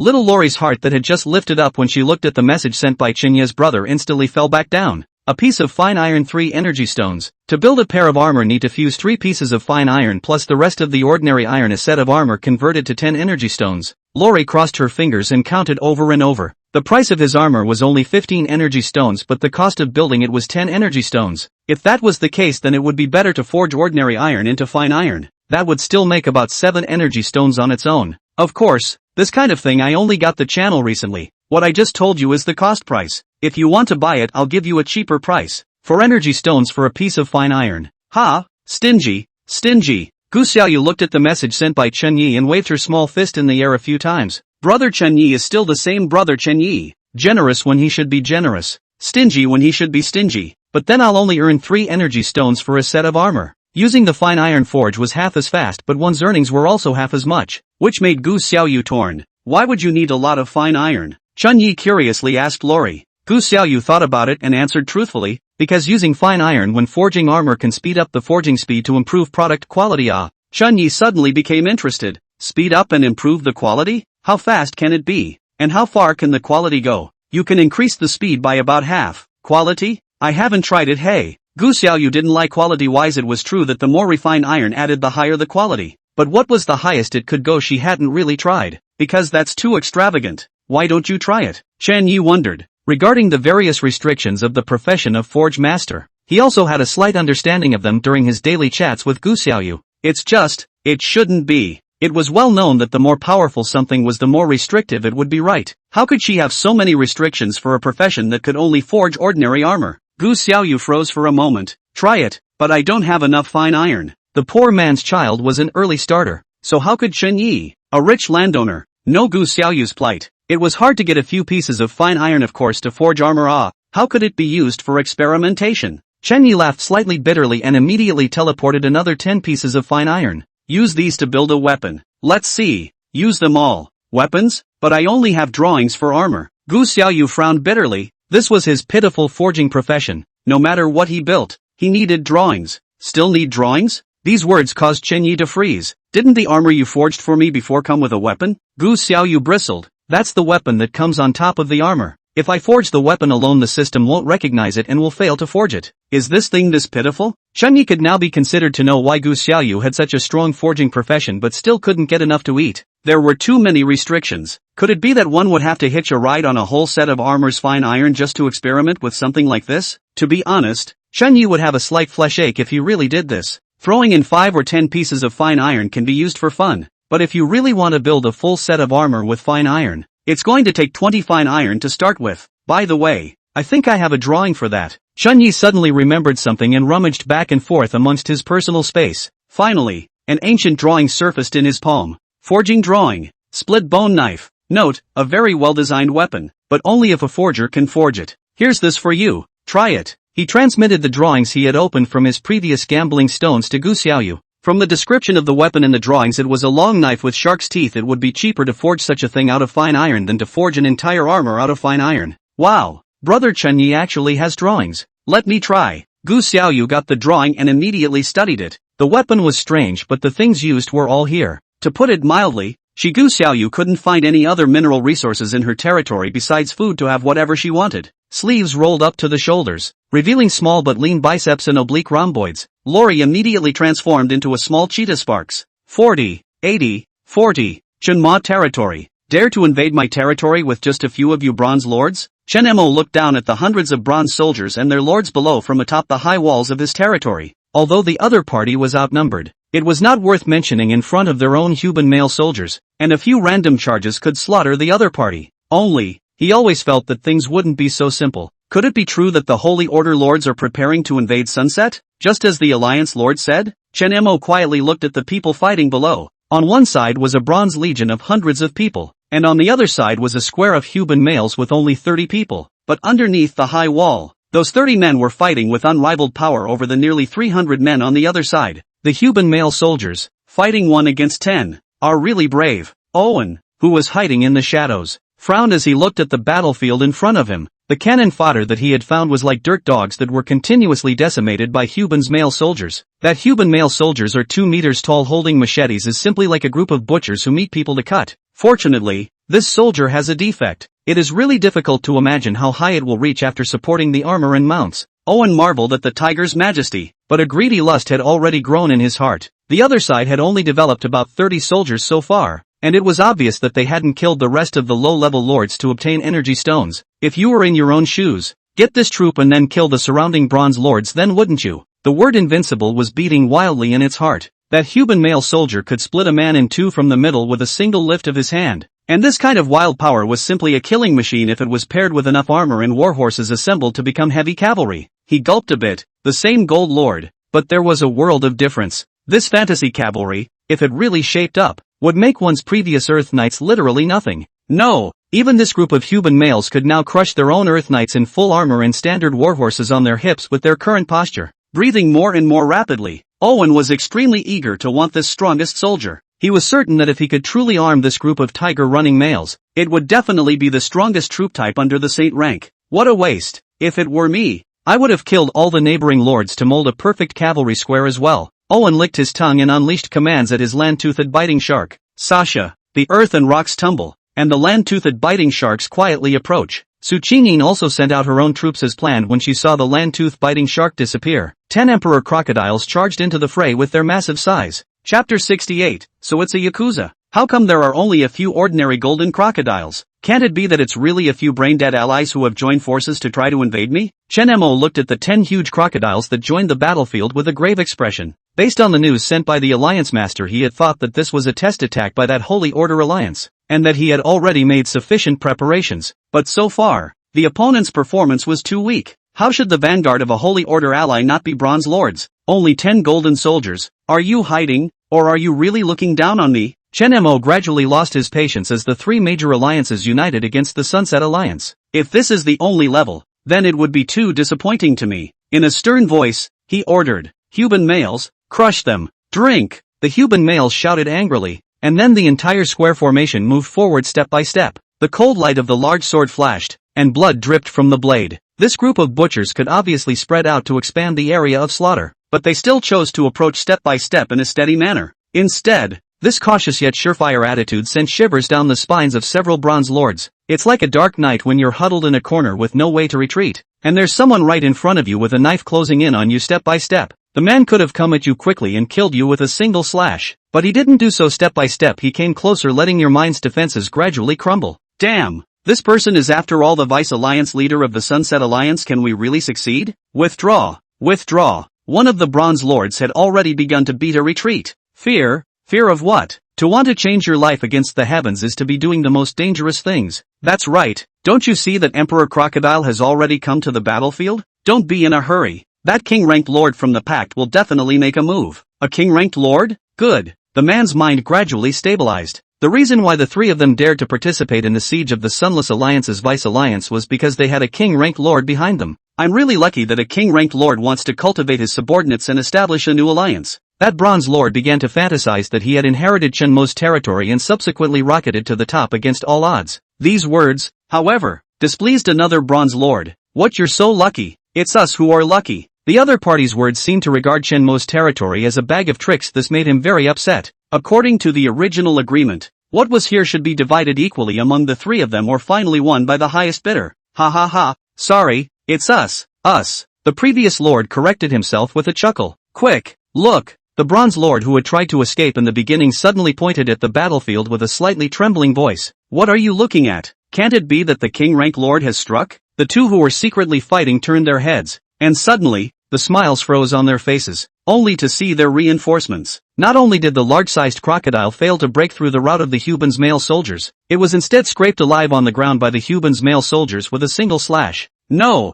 Little Lori's heart that had just lifted up when she looked at the message sent by Chen Yi's brother instantly fell back down. A piece of fine iron, 3 energy stones. To build a pair of armor need to fuse 3 pieces of fine iron plus the rest of the ordinary iron. A set of armor converted to 10 energy stones. Lori crossed her fingers and counted over and over. The price of his armor was only 15 energy stones, but the cost of building it was 10 energy stones. If that was the case, then it would be better to forge ordinary iron into fine iron. That would still make about 7 energy stones on its own. Of course, this kind of thing I only got the channel recently. What I just told you is the cost price. If you want to buy it, I'll give you a cheaper price. 4 energy stones for a piece of fine iron. Ha! Stingy. Stingy. Gu Xiaoyu looked at the message sent by Chen Yi and waved her small fist in the air a few times. Brother Chen Yi is still the same brother Chen Yi. Generous when he should be generous. Stingy when he should be stingy. But then I'll only earn 3 energy stones for a set of armor. Using the fine iron forge was half as fast, but one's earnings were also half as much, which made Gu Xiaoyu torn. Why would you need a lot of fine iron? Chen Yi curiously asked Lori. Gu Xiaoyu thought about it and answered truthfully, because using fine iron when forging armor can speed up the forging speed to improve product quality. Chen Yi suddenly became interested. Speed up and improve the quality? How fast can it be? And how far can the quality go? You can increase the speed by about half. Quality? I haven't tried it. Hey. Gu Xiaoyu didn't lie. Quality-wise, it was true that the more refined iron added, the higher the quality. But what was the highest it could go? She hadn't really tried. Because that's too extravagant. Why don't you try it? Chen Yi wondered. Regarding the various restrictions of the profession of forge master, he also had a slight understanding of them during his daily chats with Gu Xiaoyu. It shouldn't be. It was well known that the more powerful something was, the more restrictive it would be, right? How could she have so many restrictions for a profession that could only forge ordinary armor? Gu Xiaoyu froze for a moment. Try it, but I don't have enough fine iron. The poor man's child was an early starter. So how could Chen Yi, a rich landowner, know Gu Xiaoyu's plight? It was hard to get a few pieces of fine iron, of course, to forge armor. How could it be used for experimentation? Chen Yi laughed slightly bitterly and immediately teleported another 10 pieces of fine iron. Use these to build a weapon. Let's see. Use them all. Weapons? But I only have drawings for armor. Gu Xiaoyu frowned bitterly. This was his pitiful forging profession. No matter what he built, he needed drawings. Still need drawings? These words caused Chen Yi to freeze. Didn't the armor you forged for me before come with a weapon? Gu Xiaoyu bristled. That's the weapon that comes on top of the armor. If I forge the weapon alone, the system won't recognize it and will fail to forge it. Is this thing this pitiful? Chen Yi could now be considered to know why Gu Xiaoyu had such a strong forging profession but still couldn't get enough to eat. There were too many restrictions. Could it be that one would have to hitch a ride on a whole set of armor's fine iron just to experiment with something like this? To be honest, Chen Yi would have a slight flesh ache if he really did this. Throwing in 5 or 10 pieces of fine iron can be used for fun. But if you really want to build a full set of armor with fine iron, it's going to take 20 fine iron to start with. By the way, I think I have a drawing for that. Chen Yi suddenly remembered something and rummaged back and forth amongst his personal space. Finally, an ancient drawing surfaced in his palm. Forging drawing. Split bone knife. Note, a very well-designed weapon, but only if a forger can forge it. Here's this for you. Try it. He transmitted the drawings he had opened from his previous gambling stones to Gu Xiaoyu. From the description of the weapon in the drawings, it was a long knife with shark's teeth. It would be cheaper to forge such a thing out of fine iron than to forge an entire armor out of fine iron. Wow, brother Chen Yi actually has drawings. Let me try. Gu Xiaoyu got the drawing and immediately studied it. The weapon was strange, but the things used were all here. To put it mildly, Gu Xiaoyu couldn't find any other mineral resources in her territory besides food to have whatever she wanted. Sleeves rolled up to the shoulders, revealing small but lean biceps and oblique rhomboids. Lori immediately transformed into a small cheetah. Sparks. 40, 80, 40. Chunma territory. Dare to invade my territory with just a few of you bronze lords? Chen Mo looked down at the hundreds of bronze soldiers and their lords below from atop the high walls of his territory. Although the other party was outnumbered, it was not worth mentioning in front of their own human male soldiers, and a few random charges could slaughter the other party. Only, he always felt that things wouldn't be so simple. Could it be true that the Holy Order lords are preparing to invade Sunset, just as the Alliance lord said? Chen Mo quietly looked at the people fighting below. On one side was a bronze legion of hundreds of people, and on the other side was a square of human males with only 30 people. But underneath the high wall, those 30 men were fighting with unrivaled power over the nearly 300 men on the other side. The human male soldiers, fighting 1 against 10, are really brave. Owen, who was hiding in the shadows, frowned as he looked at the battlefield in front of him. The cannon fodder that he had found was like dirt dogs that were continuously decimated by Huban's male soldiers. That Huban male soldiers are 2 meters tall holding machetes is simply like a group of butchers who meet people to cut. Fortunately, this soldier has a defect. It is really difficult to imagine how high it will reach after supporting the armor and mounts. Owen marveled at the tiger's majesty, but a greedy lust had already grown in his heart. The other side had only developed about 30 soldiers so far, and it was obvious that they hadn't killed the rest of the low-level lords to obtain energy stones. If you were in your own shoes, get this troop and then kill the surrounding bronze lords, then wouldn't you? The word invincible was beating wildly in its heart. That Huban male soldier could split a man in two from the middle with a single lift of his hand. And this kind of wild power was simply a killing machine if it was paired with enough armor and warhorses assembled to become heavy cavalry. He gulped a bit. The same gold lord, but there was a world of difference. This fantasy cavalry, if it really shaped up, would make one's previous Earth Knights literally nothing. No, even this group of Huban males could now crush their own Earth Knights in full armor and standard warhorses on their hips with their current posture. Breathing more and more rapidly, Owen was extremely eager to want this strongest soldier. He was certain that if he could truly arm this group of tiger-running males, it would definitely be the strongest troop type under the Saint rank. What a waste. If it were me, I would have killed all the neighboring lords to mold a perfect cavalry square as well. Owen licked his tongue and unleashed commands at his land-toothed biting shark. Sasha, the earth and rocks tumble, and the land-toothed biting sharks quietly approach. Su Qingyin also sent out her own troops as planned when she saw the land-tooth biting shark disappear. 10 emperor crocodiles charged into the fray with their massive size. Chapter 68, so it's a Yakuza. How come there are only a few ordinary golden crocodiles? Can't it be that it's really a few brain-dead allies who have joined forces to try to invade me? Chen Mo looked at the 10 huge crocodiles that joined the battlefield with a grave expression. Based on the news sent by the Alliance Master, he had thought that this was a test attack by that Holy Order Alliance, and that he had already made sufficient preparations. But so far, the opponent's performance was too weak. How should the vanguard of a Holy Order ally not be bronze lords? Only 10 golden soldiers. Are you hiding, or are you really looking down on me? Chen Mo gradually lost his patience as the 3 major alliances united against the Sunset Alliance. If this is the only level, then it would be too disappointing to me. In a stern voice, he ordered, Huban males, crush them, drink. The Huban males shouted angrily, and then the entire square formation moved forward step by step. The cold light of the large sword flashed, and blood dripped from the blade. This group of butchers could obviously spread out to expand the area of slaughter, but they still chose to approach step by step in a steady manner. Instead, this cautious yet surefire attitude sent shivers down the spines of several bronze lords. It's like a dark night when you're huddled in a corner with no way to retreat, and there's someone right in front of you with a knife closing in on you step by step. The man could have come at you quickly and killed you with a single slash, but he didn't do so step by step. He came closer, letting your mind's defenses gradually crumble. Damn! This person is after all the Vice Alliance leader of the Sunset Alliance. Can we really succeed? Withdraw! Withdraw! One of the bronze lords had already begun to beat a retreat. Fear? Fear of what? To want to change your life against the heavens is to be doing the most dangerous things. That's right. Don't you see that Emperor Crocodile has already come to the battlefield? Don't be in a hurry. That king-ranked lord from the pact will definitely make a move. A king-ranked lord? Good. The man's mind gradually stabilized. The reason why the 3 of them dared to participate in the siege of the Sunless Alliance's Vice Alliance was because they had a king-ranked lord behind them. I'm really lucky that a king-ranked lord wants to cultivate his subordinates and establish a new alliance. That bronze lord began to fantasize that he had inherited Chen Mo's territory and subsequently rocketed to the top against all odds. These words, however, displeased another bronze lord. What, you're so lucky? It's us who are lucky. The other party's words seemed to regard Chen Mo's territory as a bag of tricks. This made him very upset. According to the original agreement, what was here should be divided equally among the 3 of them or finally won by the highest bidder. Ha ha ha, sorry, it's us. Us. The previous lord corrected himself with a chuckle. Quick, look. The bronze lord who had tried to escape in the beginning suddenly pointed at the battlefield with a slightly trembling voice. What are you looking at? Can't it be that the king-ranked lord has struck? The 2 who were secretly fighting turned their heads, and suddenly, the smiles froze on their faces, only to see their reinforcements. Not only did the large-sized crocodile fail to break through the rout of the Huban's male soldiers, it was instead scraped alive on the ground by the Huban's male soldiers with a single slash. No,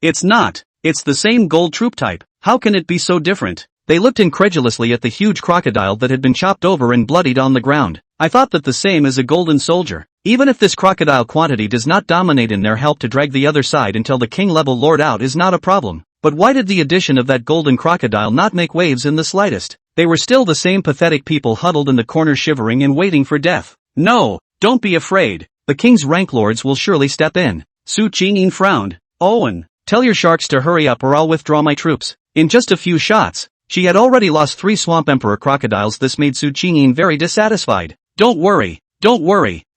it's not. It's the same gold troop type. How can it be so different? They looked incredulously at the huge crocodile that had been chopped over and bloodied on the ground. I thought that the same as a golden soldier. Even if this crocodile quantity does not dominate in their help to drag the other side until the king-level lord out is not a problem. But why did the addition of that golden crocodile not make waves in the slightest? They were still the same pathetic people huddled in the corner shivering and waiting for death. No, don't be afraid. The king's rank lords will surely step in. Su Qingyin frowned. Owen, tell your sharks to hurry up or I'll withdraw my troops. In just a few shots, she had already lost 3 Swamp Emperor crocodiles. This made Su Qingyin very dissatisfied. Don't worry,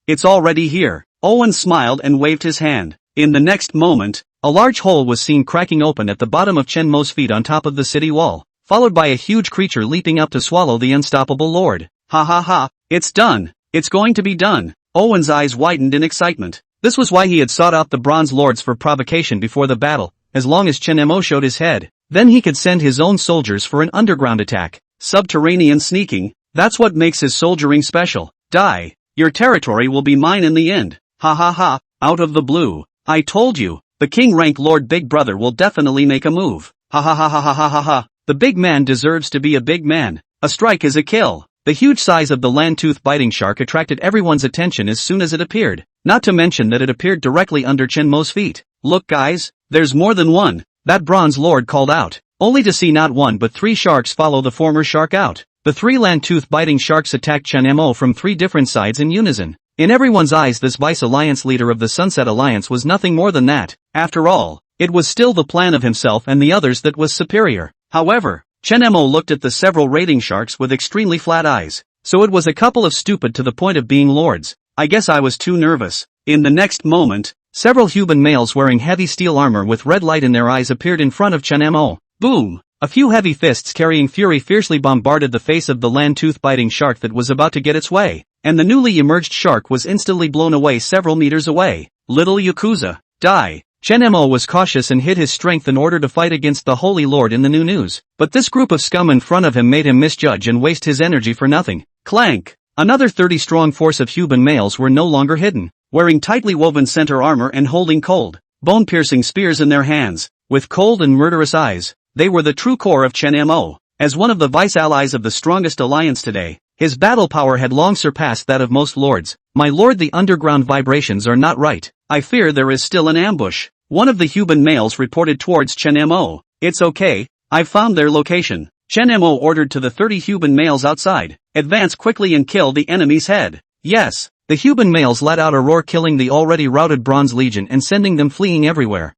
it's already here. Owen smiled and waved his hand. In the next moment, a large hole was seen cracking open at the bottom of Chen Mo's feet on top of the city wall, followed by a huge creature leaping up to swallow the unstoppable lord. Ha ha ha, it's done. It's going to be done. Owen's eyes widened in excitement. This was why he had sought out the Bronze Lords for provocation before the battle. As long as Chen Mo showed his head, then he could send his own soldiers for an underground attack. Subterranean sneaking, that's what makes his soldiering special. Die. Your territory will be mine in the end. Ha ha ha, out of the blue. I told you, the king rank Lord Big Brother will definitely make a move. Ha ha ha ha ha ha ha ha. The big man deserves to be a big man. A strike is a kill. The huge size of the land-tooth biting shark attracted everyone's attention as soon as it appeared, not to mention that it appeared directly under Chen Mo's feet. Look guys, there's more than one, that bronze lord called out, only to see not 1 but 3 sharks follow the former shark out. The 3 land-tooth biting sharks attacked Chen Mo from 3 different sides in unison. In everyone's eyes, this vice-alliance leader of the Sunset Alliance was nothing more than that. After all, it was still the plan of himself and the others that was superior. However, Chen Mo looked at the several raiding sharks with extremely flat eyes. So it was a couple of stupid to the point of being lords. I guess I was too nervous. In the next moment, several human males wearing heavy steel armor with red light in their eyes appeared in front of Chen Mo. Boom! A few heavy fists carrying fury fiercely bombarded the face of the land-tooth biting shark that was about to get its way, and the newly emerged shark was instantly blown away several meters away. Little Yakuza, die! Chen Mo was cautious and hid his strength in order to fight against the Holy Lord in the new news, but this group of scum in front of him made him misjudge and waste his energy for nothing. Clank! Another 30-strong force of human males were no longer hidden, wearing tightly woven center armor and holding cold, bone-piercing spears in their hands. With cold and murderous eyes, they were the true core of Chen Mo. As one of the vice-allies of the strongest alliance today, his battle power had long surpassed that of most lords. My lord, the underground vibrations are not right. I fear there is still an ambush. One of the human males reported towards Chen Mo. It's okay, I've found their location. Chen Mo ordered to the 30 human males outside, advance quickly and kill the enemy's head. Yes, the human males let out a roar, killing the already routed Bronze Legion and sending them fleeing everywhere.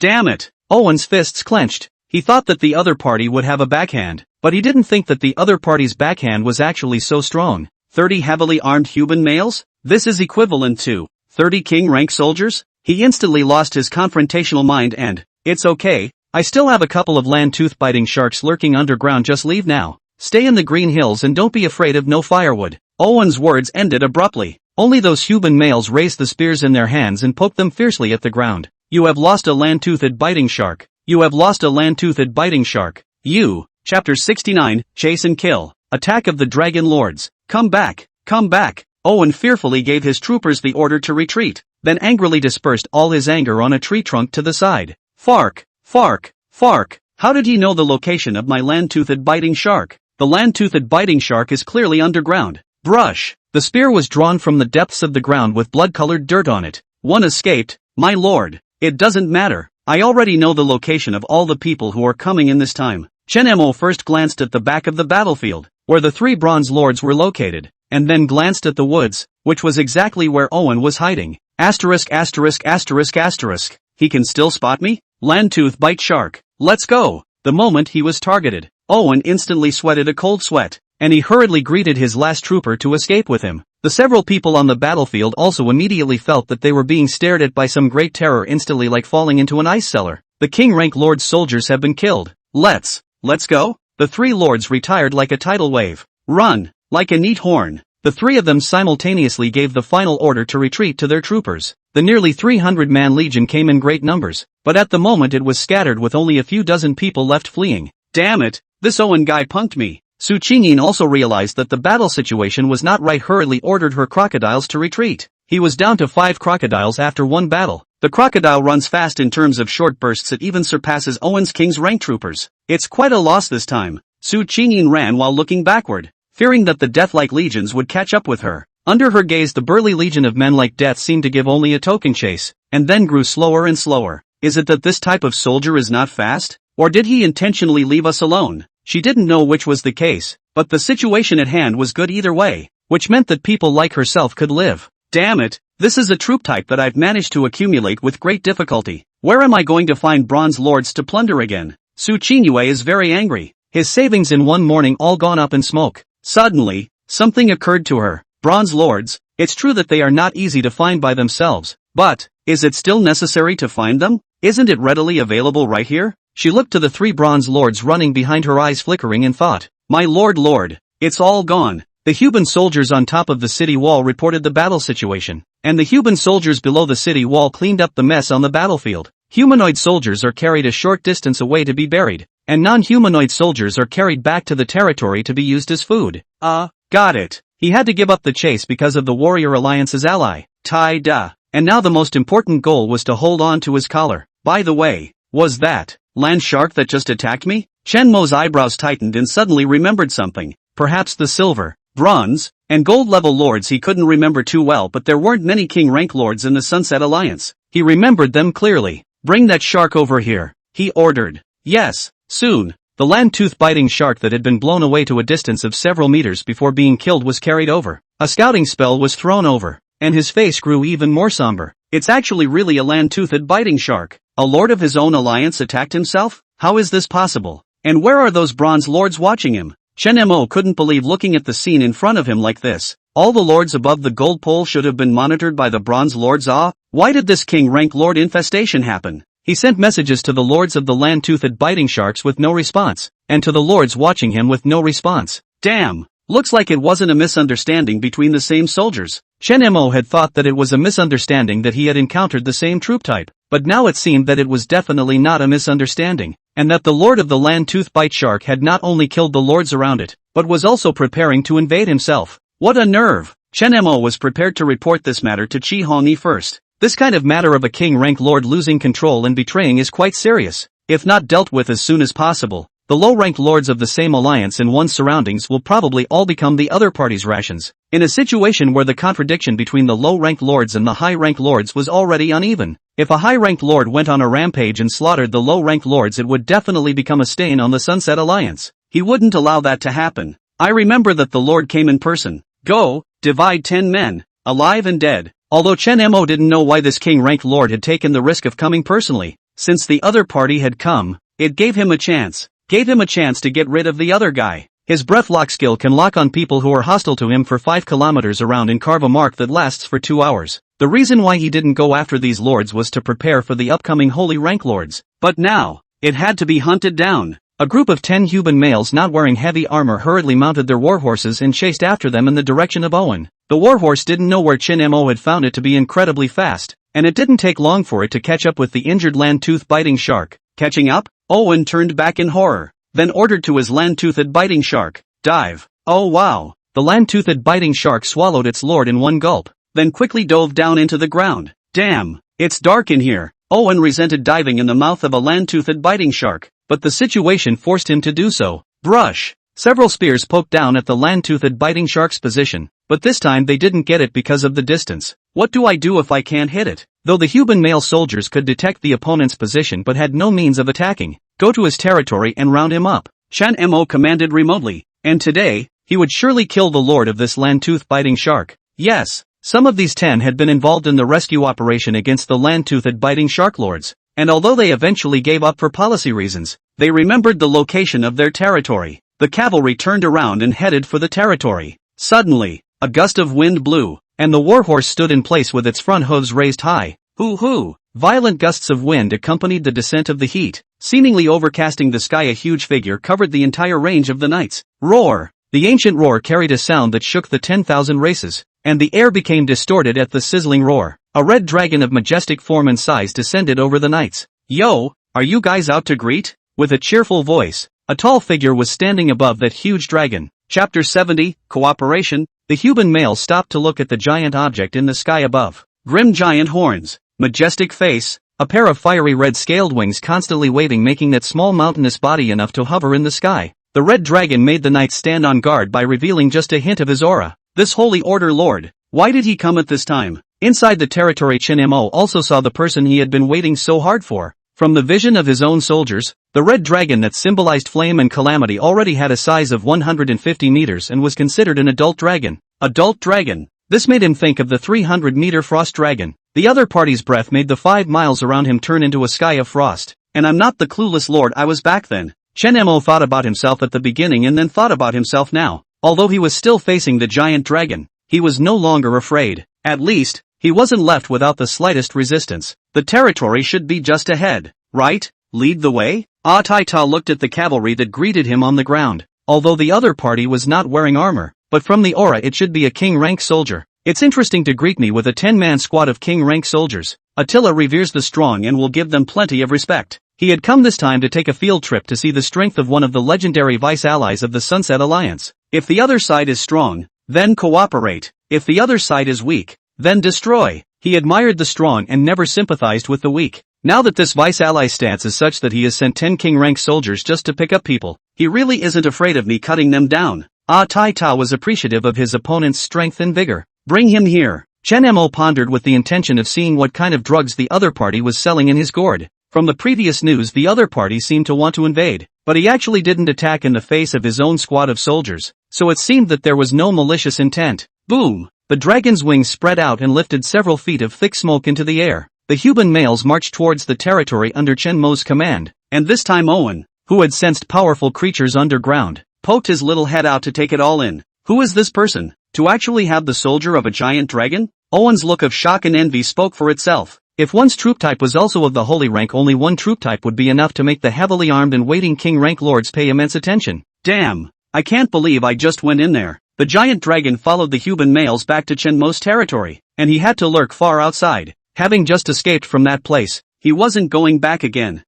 Damn it! Owen's fists clenched. He thought that the other party would have a backhand, but he didn't think that the other party's backhand was actually so strong. 30 heavily armed human males? This is equivalent to 30 king-rank soldiers? He instantly lost his confrontational mind and, it's okay, I still have a couple of land-tooth biting sharks lurking underground, just leave now. Stay in the green hills and don't be afraid of no firewood. Owen's words ended abruptly. Only those human males raised the spears in their hands and poked them fiercely at the ground. You have lost a land-toothed biting shark. You have lost a land-toothed biting shark. You. Chapter 69, Chase and Kill. Attack of the Dragon Lords. Come back, come back. Owen fearfully gave his troopers the order to retreat, then angrily dispersed all his anger on a tree trunk to the side. Fark, fark, fark. How did he know the location of my land-toothed biting shark? The land-toothed biting shark is clearly underground. Brush. The spear was drawn from the depths of the ground with blood-colored dirt on it. One escaped. My lord. It doesn't matter. I already know the location of all the people who are coming in this time. Chen Mo first glanced at the back of the battlefield, where the 3 bronze lords were located, and then glanced at the woods, which was exactly where Owen was hiding. Asterisk asterisk asterisk asterisk. He can still spot me? Landtooth bite shark. Let's go. The moment he was targeted, Owen instantly sweated a cold sweat, and he hurriedly greeted his last trooper to escape with him. The several people on the battlefield also immediately felt that they were being stared at by some great terror, instantly like falling into an ice cellar. The king-rank lord's soldiers have been killed. Let's go? The 3 lords retired like a tidal wave. Run, like a neat horn. The 3 of them simultaneously gave the final order to retreat to their troopers. The nearly 300-man legion came in great numbers, but at the moment it was scattered with only a few dozen people left fleeing. Damn it, this Owen guy punked me. Su Qingyin also realized that the battle situation was not right, hurriedly ordered her crocodiles to retreat. He was down to 5 crocodiles after one battle. The crocodile runs fast in terms of short bursts, it even surpasses Owen's king's rank troopers. It's quite a loss this time. Su Qingyin ran while looking backward, fearing that the death-like legions would catch up with her. Under her gaze, the burly legion of men like death seemed to give only a token chase, and then grew slower and slower. Is it that this type of soldier is not fast? Or did he intentionally leave us alone? She didn't know which was the case, but the situation at hand was good either way, which meant that people like herself could live. Damn it, this is a troop type that I've managed to accumulate with great difficulty. Where am I going to find bronze lords to plunder again? Su Qinyue is very angry. His savings in one morning all gone up in smoke. Suddenly, something occurred to her. Bronze lords, it's true that they are not easy to find by themselves, but, is it still necessary to find them? Isn't it readily available right here? She looked to the 3 bronze lords running behind her, eyes flickering, and thought, my lord, it's all gone. The Huban soldiers on top of the city wall reported the battle situation, and the Huban soldiers below the city wall cleaned up the mess on the battlefield. Humanoid soldiers are carried a short distance away to be buried, and non-humanoid soldiers are carried back to the territory to be used as food. Got it. He had to give up the chase because of the Warrior Alliance's ally, Tai Da, and now the most important goal was to hold on to his collar. By the way, was that land shark that just attacked me? Chen Mo's eyebrows tightened and suddenly remembered something. Perhaps the silver, bronze, and gold level lords he couldn't remember too well, but there weren't many king rank lords in the Sunset Alliance. He remembered them clearly. Bring that shark over here, he ordered. Yes, soon. The land tooth biting shark that had been blown away to a distance of several meters before being killed was carried over. A scouting spell was thrown over, and his face grew even more somber. It's actually really a land-toothed biting shark. A lord of his own alliance attacked himself? How is this possible? And where are those bronze lords watching him? Chen Mo couldn't believe looking at the scene in front of him like this. All the lords above the gold pole should have been monitored by the bronze lords. Why did this king rank lord infestation happen? He sent messages to the lords of the land-toothed biting sharks with no response, and to the lords watching him with no response. Damn! Looks like it wasn't a misunderstanding between the same soldiers. Chen Mo had thought that it was a misunderstanding that he had encountered the same troop type, but now it seemed that it was definitely not a misunderstanding, and that the lord of the land-tooth bite shark had not only killed the lords around it, but was also preparing to invade himself. What a nerve! Chen Mo was prepared to report this matter to Chi Hongyi first. This kind of matter of a king rank lord losing control and betraying is quite serious. If not dealt with as soon as possible, the low-ranked lords of the same alliance and one's surroundings will probably all become the other party's rations. In a situation where the contradiction between the low-ranked lords and the high-ranked lords was already uneven, if a high-ranked lord went on a rampage and slaughtered the low-ranked lords, it would definitely become a stain on the Sunset Alliance. He wouldn't allow that to happen. I remember that the lord came in person. Go, divide 10 men, alive and dead. Although Chen Mo didn't know why this king-ranked lord had taken the risk of coming personally, since the other party had come, it gave him a chance to get rid of the other guy. His breath lock skill can lock on people who are hostile to him for 5 kilometers around and carve a mark that lasts for 2 hours. The reason why he didn't go after these lords was to prepare for the upcoming holy rank lords. But now, it had to be hunted down. A group of 10 Huban males not wearing heavy armor hurriedly mounted their warhorses and chased after them in the direction of Owen. The warhorse didn't know where Chen Mo had found it to be incredibly fast, and it didn't take long for it to catch up with the injured land-tooth biting shark. Catching up, Owen turned back in horror, then ordered to his land-toothed biting shark, dive. Oh wow! The land-toothed biting shark swallowed its lord in one gulp, then quickly dove down into the ground. Damn, it's dark in here. Owen resented diving in the mouth of a land-toothed biting shark, but the situation forced him to do so. Brush! Several spears poked down at the land-toothed biting shark's position, but this time they didn't get it because of the distance. What do I do if I can't hit it? Though the Huban male soldiers could detect the opponent's position but had no means of attacking, go to his territory and round him up. Chen Mo commanded remotely, and today, he would surely kill the lord of this land-tooth biting shark. Yes, some of these 10 had been involved in the rescue operation against the land-toothed biting shark lords, and although they eventually gave up for policy reasons, they remembered the location of their territory. The cavalry turned around and headed for the territory. Suddenly, a gust of wind blew, and the warhorse stood in place with its front hooves raised high. Hoo-hoo! Violent gusts of wind accompanied the descent of the heat, seemingly overcasting the sky. A huge figure covered the entire range of the knights. Roar! The ancient roar carried a sound that shook the 10,000 races, and the air became distorted at the sizzling roar. A red dragon of majestic form and size descended over the knights. Yo, are you guys out to greet? With a cheerful voice, a tall figure was standing above that huge dragon. Chapter 70, Cooperation. The Huban male stopped to look at the giant object in the sky above. Grim giant horns, majestic face, a pair of fiery red scaled wings constantly waving, making that small mountainous body enough to hover in the sky. The red dragon made the knights stand on guard by revealing just a hint of his aura. This holy order lord, why did he come at this time? Inside the territory, Chen Mo also saw the person he had been waiting so hard for. From the vision of his own soldiers, the red dragon that symbolized flame and calamity already had a size of 150 meters and was considered an adult dragon. Adult dragon. This made him think of the 300-meter frost dragon. The other party's breath made the 5 miles around him turn into a sky of frost. And I'm not the clueless lord I was back then. Chen Mo thought about himself at the beginning and then thought about himself now. Although he was still facing the giant dragon, he was no longer afraid. At least, he wasn't left without the slightest resistance. The territory should be just ahead, right? Lead the way? Ah Tai Ta looked at the cavalry that greeted him on the ground. Although the other party was not wearing armor, but from the aura it should be a king-rank soldier. It's interesting to greet me with a 10-man squad of king-rank soldiers. Attila reveres the strong and will give them plenty of respect. He had come this time to take a field trip to see the strength of one of the legendary vice allies of the Sunset Alliance. If the other side is strong, then cooperate. If the other side is weak, then destroy. He admired the strong and never sympathized with the weak. Now that this vice ally's stance is such that he has sent 10 king-rank soldiers just to pick up people, he really isn't afraid of me cutting them down. Ah Tai Ta was appreciative of his opponent's strength and vigor. Bring him here. Chen Mo pondered with the intention of seeing what kind of drugs the other party was selling in his gourd. From the previous news the other party seemed to want to invade, but he actually didn't attack in the face of his own squad of soldiers, so it seemed that there was no malicious intent. Boom! The dragon's wings spread out and lifted several feet of thick smoke into the air. The human males marched towards the territory under Chen Mo's command, and this time Owen, who had sensed powerful creatures underground, poked his little head out to take it all in. Who is this person? To actually have the soldier of a giant dragon? Owen's look of shock and envy spoke for itself. If one's troop type was also of the holy rank, only one troop type would be enough to make the heavily armed and waiting king rank lords pay immense attention. Damn! I can't believe I just went in there. The giant dragon followed the human males back to Chen Mo's territory, and he had to lurk far outside. Having just escaped from that place, he wasn't going back again.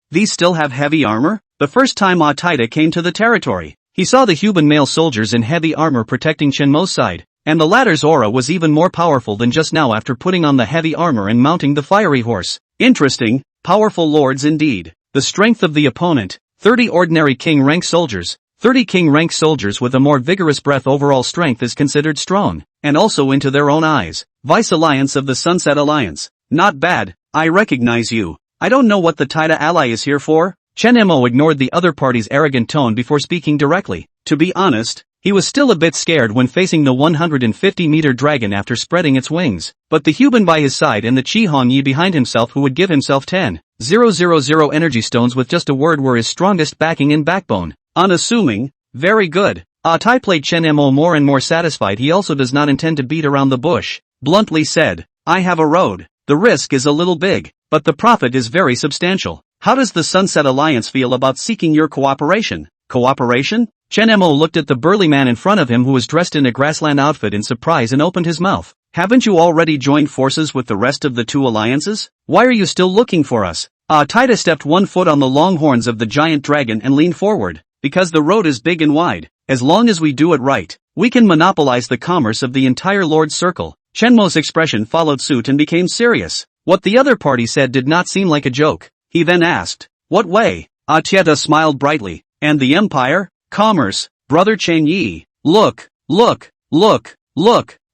These still have heavy armor? The first time Ah Tai Ta came to the territory, he saw the human male soldiers in heavy armor protecting Chen Mo's side, and the latter's aura was even more powerful than just now after putting on the heavy armor and mounting the fiery horse. Interesting, powerful lords indeed. The strength of the opponent, 30 ordinary king-rank soldiers. 30 king-rank soldiers with a more vigorous breath. Overall strength is considered strong, and also into their own eyes. Vice Alliance of the Sunset Alliance. Not bad, I recognize you. I don't know what the Taita ally is here for. Chen Mo ignored the other party's arrogant tone before speaking directly. To be honest, he was still a bit scared when facing the 150-meter dragon after spreading its wings, but the human by his side and the Chi Hong Yi behind himself who would give himself 10,000 energy stones with just a word were his strongest backing and backbone. Unassuming, very good. Ah Tai played Chen Mo more and more satisfied. He also does not intend to beat around the bush. Bluntly said, I have a road. The risk is a little big, but the profit is very substantial. How does the Sunset Alliance feel about seeking your cooperation? Cooperation? Chen Mo looked at the burly man in front of him who was dressed in a grassland outfit in surprise and opened his mouth. Haven't you already joined forces with the rest of the two alliances? Why are you still looking for us? Ah Tai Ta stepped one foot on the long horns of the giant dragon and leaned forward. Because the road is big and wide, as long as we do it right, we can monopolize the commerce of the entire Lord's Circle. Chen Mo's expression followed suit and became serious. What the other party said did not seem like a joke. He then asked, what way? Ah Tai Ta smiled brightly. And the empire? Commerce, brother Chen Yi. Look.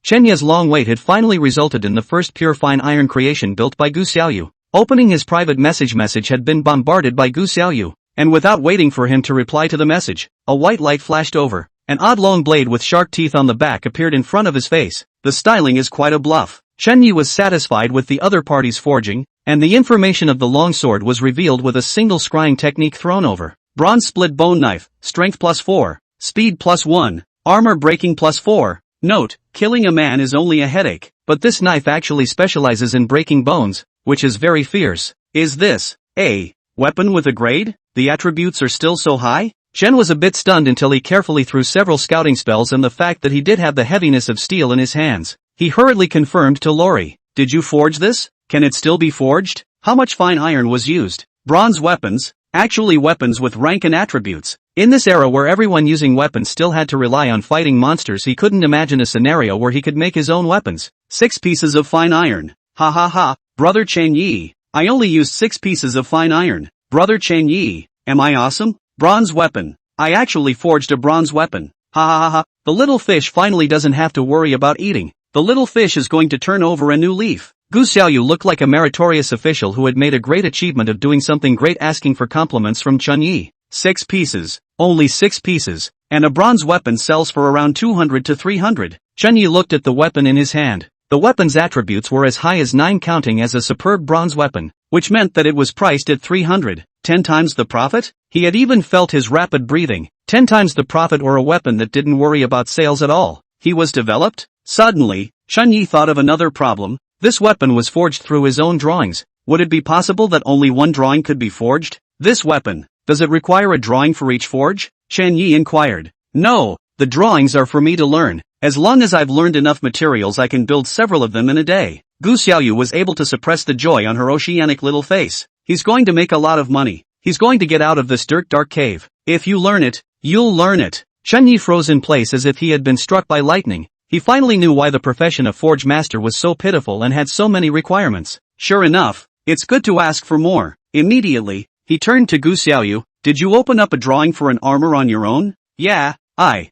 Chen Yi's long wait had finally resulted in the first pure fine iron creation built by Gu Xiaoyu. Opening his private message had been bombarded by Gu Xiaoyu. And without waiting for him to reply to the message, a white light flashed over. An odd long blade with sharp teeth on the back appeared in front of his face. The styling is quite a bluff. Chen Yi was satisfied with the other party's forging, and the information of the long sword was revealed with a single scrying technique thrown over. Bronze split bone knife, strength +4, speed +1, armor breaking +4. Note, killing a man is only a headache, but this knife actually specializes in breaking bones, which is very fierce. Is this a weapon with a grade? The attributes are still so high? Chen was a bit stunned until he carefully threw several scouting spells and the fact that he did have the heaviness of steel in his hands. He hurriedly confirmed to Lori. Did you forge this? Can it still be forged? How much fine iron was used? Bronze weapons? Actually weapons with rank and attributes. In this era where everyone using weapons still had to rely on fighting monsters, he couldn't imagine a scenario where he could make his own weapons. 6 pieces of fine iron. Ha ha ha, brother Chen Yi. I only used 6 pieces of fine iron. Brother Chen Yi, am I awesome? Bronze weapon. I actually forged a bronze weapon. Ha ha ha ha. The little fish finally doesn't have to worry about eating. The little fish is going to turn over a new leaf. Gu Xiaoyu looked like a meritorious official who had made a great achievement of doing something great, asking for compliments from Chen Yi. 6 pieces. Only 6 pieces. and a bronze weapon sells for around 200 to 300. Chen Yi looked at the weapon in his hand. The weapon's attributes were as high as 9 counting as a superb bronze weapon, which meant that it was priced at 310 times the profit? He had even felt his rapid breathing. 10 times the profit, or a weapon that didn't worry about sales at all. He was developed? Suddenly, Chen Yi thought of another problem. This weapon was forged through his own drawings. Would it be possible that only one drawing could be forged? This weapon, does it require a drawing for each forge? Chen Yi inquired. No, the drawings are for me to learn. As long as I've learned enough materials, I can build several of them in a day. Gu Xiaoyu was able to suppress the joy on her oceanic little face. He's going to make a lot of money. He's going to get out of this dark cave. If you learn it, you'll learn it. Chen Yi froze in place as if he had been struck by lightning. He finally knew why the profession of forge master was so pitiful and had so many requirements. Sure enough, it's good to ask for more. Immediately, he turned to Gu Xiaoyu. Did you open up a drawing for an armor on your own? Yeah, I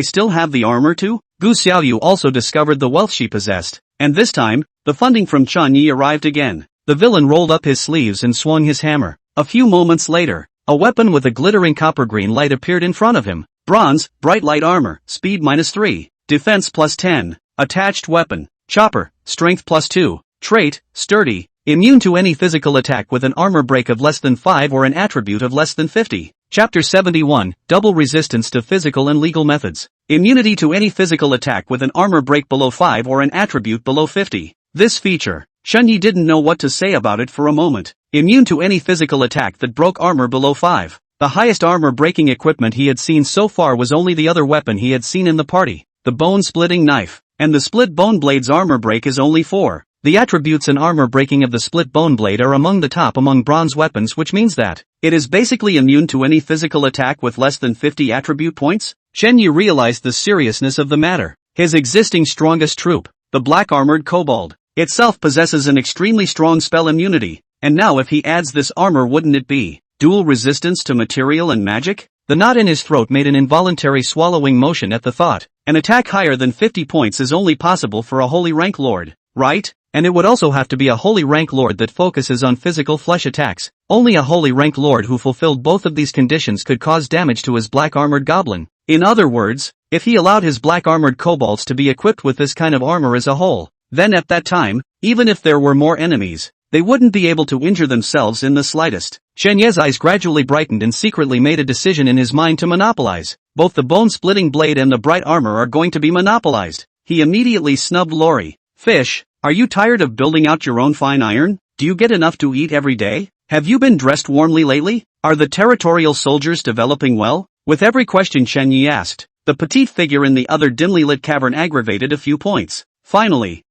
still have the armor too? Gu Xiaoyu also discovered the wealth she possessed, and this time, the funding from Chen Yi arrived again. The villain rolled up his sleeves and swung his hammer. A few moments later, a weapon with a glittering copper-green light appeared in front of him. Bronze, bright light armor, speed -3, defense +10, attached weapon, chopper, strength +2, trait, sturdy, immune to any physical attack with an armor break of less than 5 or an attribute of less than 50. Chapter 71, Double Resistance to Physical and Legal Methods. Immunity to any physical attack with an armor break below 5 or an attribute below 50. This feature, Chen Yi didn't know what to say about it for a moment. Immune to any physical attack that broke armor below 5. The highest armor-breaking equipment he had seen so far was only the other weapon he had seen in the party, the bone-splitting knife, and the split bone blade's armor break is only 4. The attributes and armor breaking of the split bone blade are among the top among bronze weapons, which means that it is basically immune to any physical attack with less than 50 attribute points. Chen Yi realized the seriousness of the matter. His existing strongest troop, the black-armored kobold, itself possesses an extremely strong spell immunity, and now if he adds this armor, wouldn't it be dual resistance to material and magic? The knot in his throat made an involuntary swallowing motion at the thought. An attack higher than 50 points is only possible for a holy rank lord, right? And it would also have to be a holy rank lord that focuses on physical flesh attacks. Only a holy rank lord who fulfilled both of these conditions could cause damage to his black-armored goblin. In other words, if he allowed his black-armored kobolds to be equipped with this kind of armor as a whole, then at that time, even if there were more enemies, they wouldn't be able to injure themselves in the slightest. Chen Ye's eyes gradually brightened and secretly made a decision in his mind to monopolize. Both the bone-splitting blade and the bright armor are going to be monopolized. He immediately snubbed Lori. Fish, are you tired of building out your own fine iron? Do you get enough to eat every day? Have you been dressed warmly lately? Are the territorial soldiers developing well? With every question Chen Yi asked, the petite figure in the other dimly lit cavern aggravated a few points. Finally,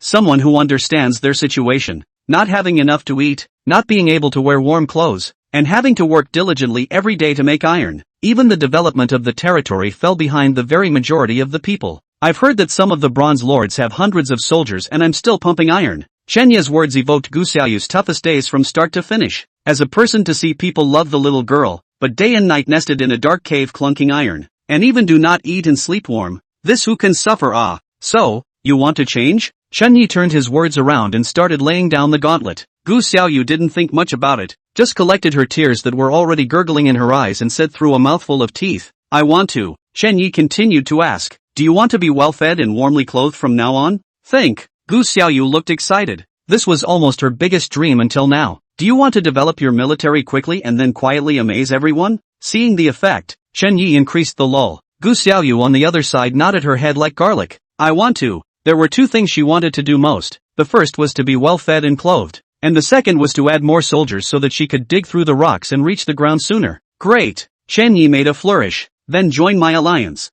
someone who understands their situation, not having enough to eat, not being able to wear warm clothes, and having to work diligently every day to make iron. Even the development of the territory fell behind the very majority of the people. I've heard that some of the bronze lords have hundreds of soldiers and I'm still pumping iron. Chen Ye's words evoked Gu Xiaoyu's toughest days from start to finish. As a person to see people love the little girl, but day and night nested in a dark cave clunking iron, and even do not eat and sleep warm. This who can suffer. So, you want to change? Chen Yi turned his words around and started laying down the gauntlet. Gu Xiaoyu didn't think much about it, just collected her tears that were already gurgling in her eyes and said through a mouthful of teeth, I want to. Chen Yi continued to ask, do you want to be well-fed and warmly clothed from now on? Think. Gu Xiaoyu looked excited. This was almost her biggest dream until now. Do you want to develop your military quickly and then quietly amaze everyone? Seeing the effect, Chen Yi increased the lull. Gu Xiaoyu on the other side nodded her head like garlic. I want to. There were two things she wanted to do most. The first was to be well-fed and clothed, and the second was to add more soldiers so that she could dig through the rocks and reach the ground sooner. Great. Chen Yi made a flourish. Then join my alliance.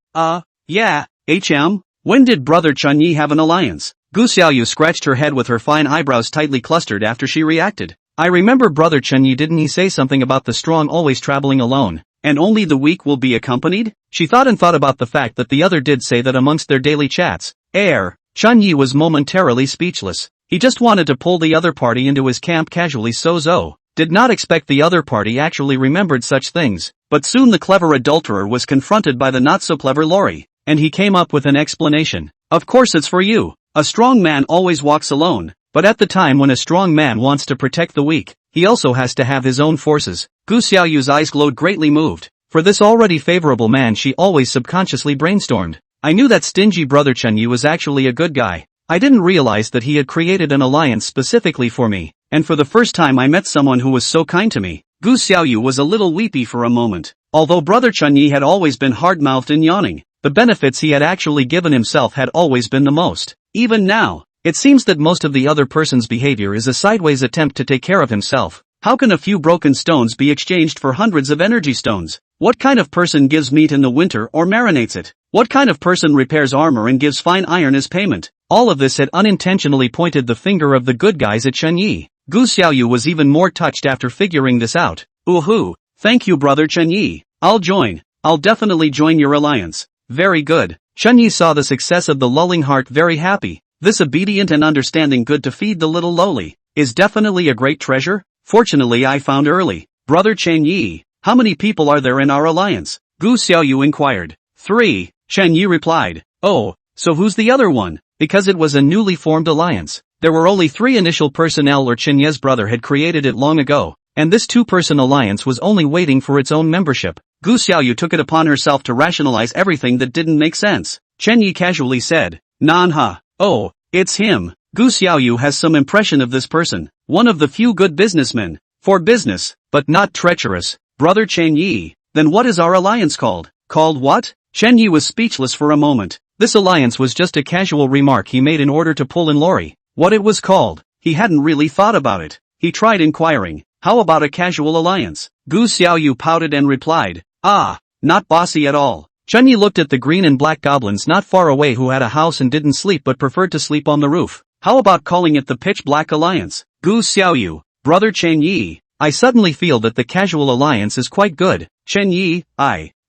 Yeah, when did brother Chen Yi have an alliance? Gu Xiaoyu scratched her head with her fine eyebrows tightly clustered after she reacted. I remember brother Chen Yi, didn't he say something about the strong always traveling alone, and only the weak will be accompanied? She thought and thought about the fact that the other did say that amongst their daily chats. Chen Yi was momentarily speechless. He just wanted to pull the other party into his camp casually, did not expect the other party actually remembered such things. But soon the clever adulterer was confronted by the not-so-clever Lori, and he came up with an explanation. Of course it's for you. A strong man always walks alone, but at the time when a strong man wants to protect the weak, he also has to have his own forces. Gu Xiaoyu's eyes glowed, greatly moved. For this already favorable man she always subconsciously brainstormed. I knew that stingy brother Chunyi was actually a good guy. I didn't realize that he had created an alliance specifically for me, and for the first time I met someone who was so kind to me. Gu Xiaoyu was a little weepy for a moment. Although brother Chunyi had always been hard-mouthed and yawning, the benefits he had actually given himself had always been the most. Even now, it seems that most of the other person's behavior is a sideways attempt to take care of himself. How can a few broken stones be exchanged for hundreds of energy stones? What kind of person gives meat in the winter or marinates it? What kind of person repairs armor and gives fine iron as payment? All of this had unintentionally pointed the finger of the good guys at Chunyi. Gu Xiaoyu was even more touched after figuring this out. Ooh, thank you brother Chunyi. I'll definitely join your alliance. Very good. Chunyi saw the success of the lulling heart very happy. This obedient and understanding good to feed the little lowly is definitely a great treasure. Fortunately I found early. Brother Chunyi, how many people are there in our alliance? Gu Xiaoyu inquired. 3. Chunyi replied. Oh, so who's the other one? Because it was a newly formed alliance, there were only 3 initial personnel or Chunyi's brother had created it long ago, and this 2-person alliance was only waiting for its own membership. Gu Xiaoyu took it upon herself to rationalize everything that didn't make sense. Chunyi casually said, Manhwa. Oh, it's him. Gu Xiaoyu has some impression of this person, one of the few good businessmen, for business, but not treacherous. Brother Chunyi, then what is our alliance called? Called what? Chunyi was speechless for a moment. This alliance was just a casual remark he made in order to pull in Lori. What it was called, he hadn't really thought about it. He tried inquiring, how about a casual alliance? Gu Xiaoyu pouted and replied, not bossy at all. Chunyi looked at the green and black goblins not far away who had a house and didn't sleep but preferred to sleep on the roof. How about calling it the Pitch Black Alliance? Gu Xiaoyu, brother Chunyi, I suddenly feel that the casual alliance is quite good. Chunyi,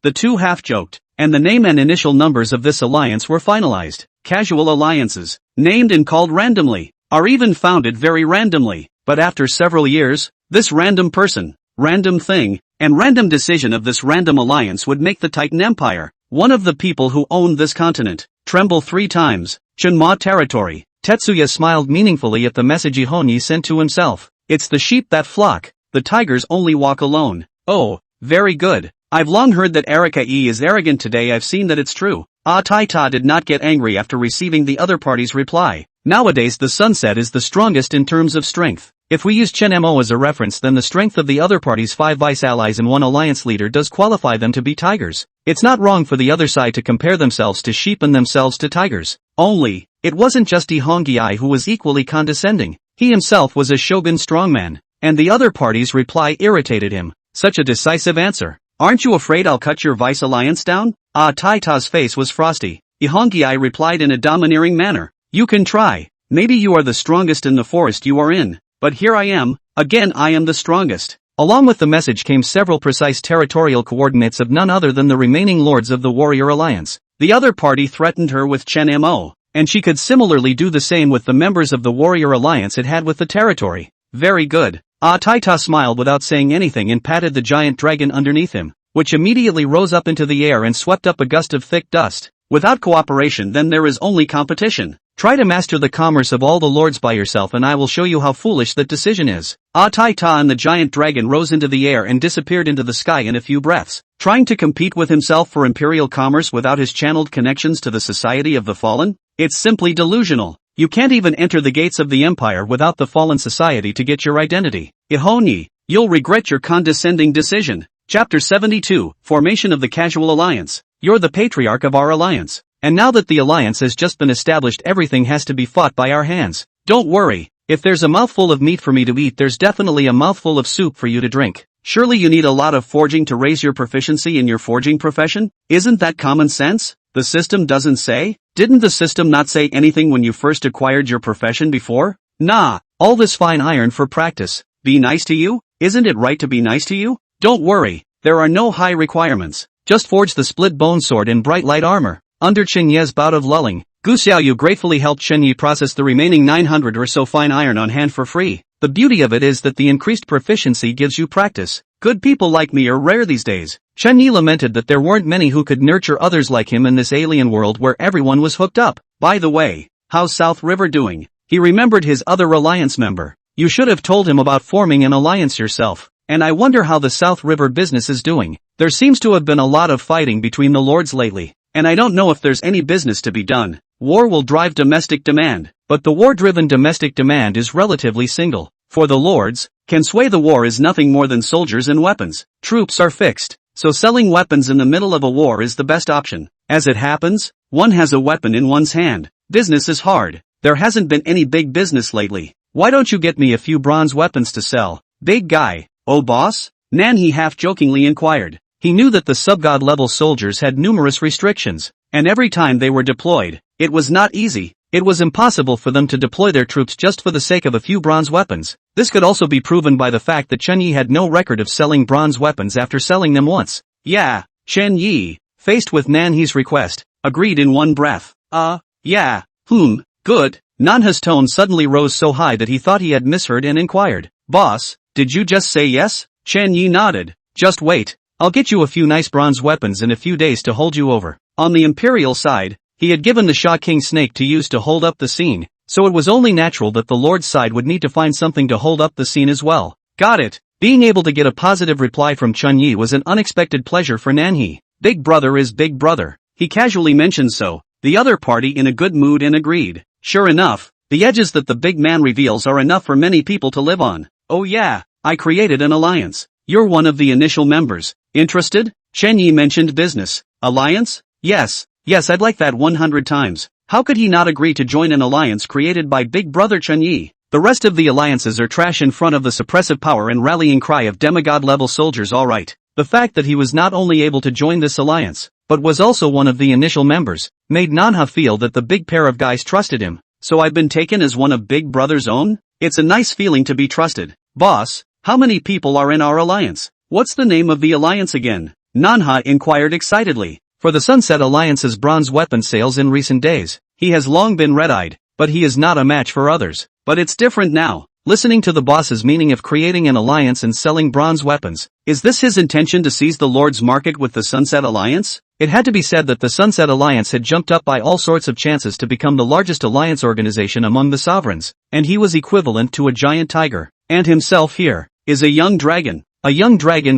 the two half-joked, and the name and initial numbers of this alliance were finalized. Casual alliances, named and called randomly, are even founded very randomly, but after several years, this random person, random thing, and random decision of this random alliance would make the Titan Empire, one of the people who owned this continent, tremble 3 times. Chunma territory. Tetsuya smiled meaningfully at the message Ihonyi sent to himself. It's the sheep that flock, the tigers only walk alone. Oh, very good. I've long heard that Erika E is arrogant. Today I've seen that it's true. Taita did not get angry after receiving the other party's reply. Nowadays the sunset is the strongest in terms of strength. If we use Chen Mo as a reference, then the strength of the other party's 5 vice allies and 1 alliance leader does qualify them to be tigers. It's not wrong for the other side to compare themselves to sheep and themselves to tigers. Only, it wasn't just Ihongi who was equally condescending. He himself was a shogun strongman, and the other party's reply irritated him. Such a decisive answer. Aren't you afraid I'll cut your vice alliance down? Taita's face was frosty. Ihongi replied in a domineering manner. You can try. Maybe you are the strongest in the forest you are in. But here I am, again I am the strongest. Along with the message came several precise territorial coordinates of none other than the remaining lords of the warrior alliance. The other party threatened her with Chen Mo, and she could similarly do the same with the members of the warrior alliance it had with the territory. Very good. Taita smiled without saying anything and patted the giant dragon underneath him, which immediately rose up into the air and swept up a gust of thick dust. Without cooperation then there is only competition. Try to master the commerce of all the lords by yourself and I will show you how foolish that decision is. Taita and the giant dragon rose into the air and disappeared into the sky in a few breaths. Trying to compete with himself for imperial commerce without his channeled connections to the Society of the Fallen? It's simply delusional. You can't even enter the gates of the empire without the Fallen Society to get your identity. Ihonyi, you'll regret your condescending decision. Chapter 72, Formation of the Casual Alliance. You're the patriarch of our alliance. And now that the alliance has just been established, everything has to be fought by our hands. Don't worry, if there's a mouthful of meat for me to eat, there's definitely a mouthful of soup for you to drink. Surely you need a lot of forging to raise your proficiency in your forging profession? Isn't that common sense? The system doesn't say? Didn't the system not say anything when you first acquired your profession before? Nah, all this fine iron for practice. Be nice to you? Isn't it right to be nice to you? Don't worry, there are no high requirements. Just forge the split bone sword in bright light armor. Under Chenye's bout of lulling, Gu Xiaoyu gratefully helped Chenye process the remaining 900 or so fine iron on hand for free. The beauty of it is that the increased proficiency gives you practice. Good people like me are rare these days. Chenye lamented that there weren't many who could nurture others like him in this alien world where everyone was hooked up. By the way, how's South River doing? He remembered his other alliance member. You should have told him about forming an alliance yourself. and I wonder how the South River business is doing. There seems to have been a lot of fighting between the lords lately, and I don't know if there's any business to be done. War will drive domestic demand, but the war-driven domestic demand is relatively single. For the lords, can sway the war is nothing more than soldiers and weapons. Troops are fixed, so selling weapons in the middle of a war is the best option. As it happens, one has a weapon in one's hand. Business is hard. There hasn't been any big business lately. Why don't you get me a few bronze weapons to sell? Big guy. Oh boss? Nanhi half-jokingly inquired. He knew that the sub-god level soldiers had numerous restrictions, and every time they were deployed, it was not easy. It was impossible for them to deploy their troops just for the sake of a few bronze weapons. This could also be proven by the fact that Chen Yi had no record of selling bronze weapons after selling them once. Yeah, Chen Yi, faced with Nanhi's request, agreed in one breath. Yeah, good. Nanha's tone suddenly rose so high that he thought he had misheard and inquired. Boss, did you just say yes? Chen Yi nodded. Just wait, I'll get you a few nice bronze weapons in a few days to hold you over. On the Imperial side, he had given the Sha King snake to use to hold up the scene, so it was only natural that the Lord's side would need to find something to hold up the scene as well. Got it. Being able to get a positive reply from Chen Yi was an unexpected pleasure for Nanhi. Big brother is big brother. He casually mentioned so. The other party in a good mood and agreed. Sure enough, the edges that the big man reveals are enough for many people to live on. Oh yeah, I created an alliance. You're one of the initial members. Interested? Chen Yi mentioned business. Alliance? Yes, I'd like that 100 times. How could he not agree to join an alliance created by big brother Chen Yi? The rest of the alliances are trash in front of the suppressive power and rallying cry of demigod-level soldiers. Alright. The fact that he was not only able to join this alliance, but was also one of the initial members, made Nanha feel that the big pair of guys trusted him. So I've been taken as one of Big Brother's own? It's a nice feeling to be trusted. Boss, how many people are in our alliance? What's the name of the alliance again? Nanha inquired excitedly. For the Sunset Alliance's bronze weapon sales in recent days, he has long been red-eyed, but he is not a match for others. But it's different now. Listening to the boss's meaning of creating an alliance and selling bronze weapons, is this his intention to seize the Lord's market with the Sunset Alliance? It had to be said that the Sunset Alliance had jumped up by all sorts of chances to become the largest alliance organization among the sovereigns, and he was equivalent to a giant tiger. And himself here is a young dragon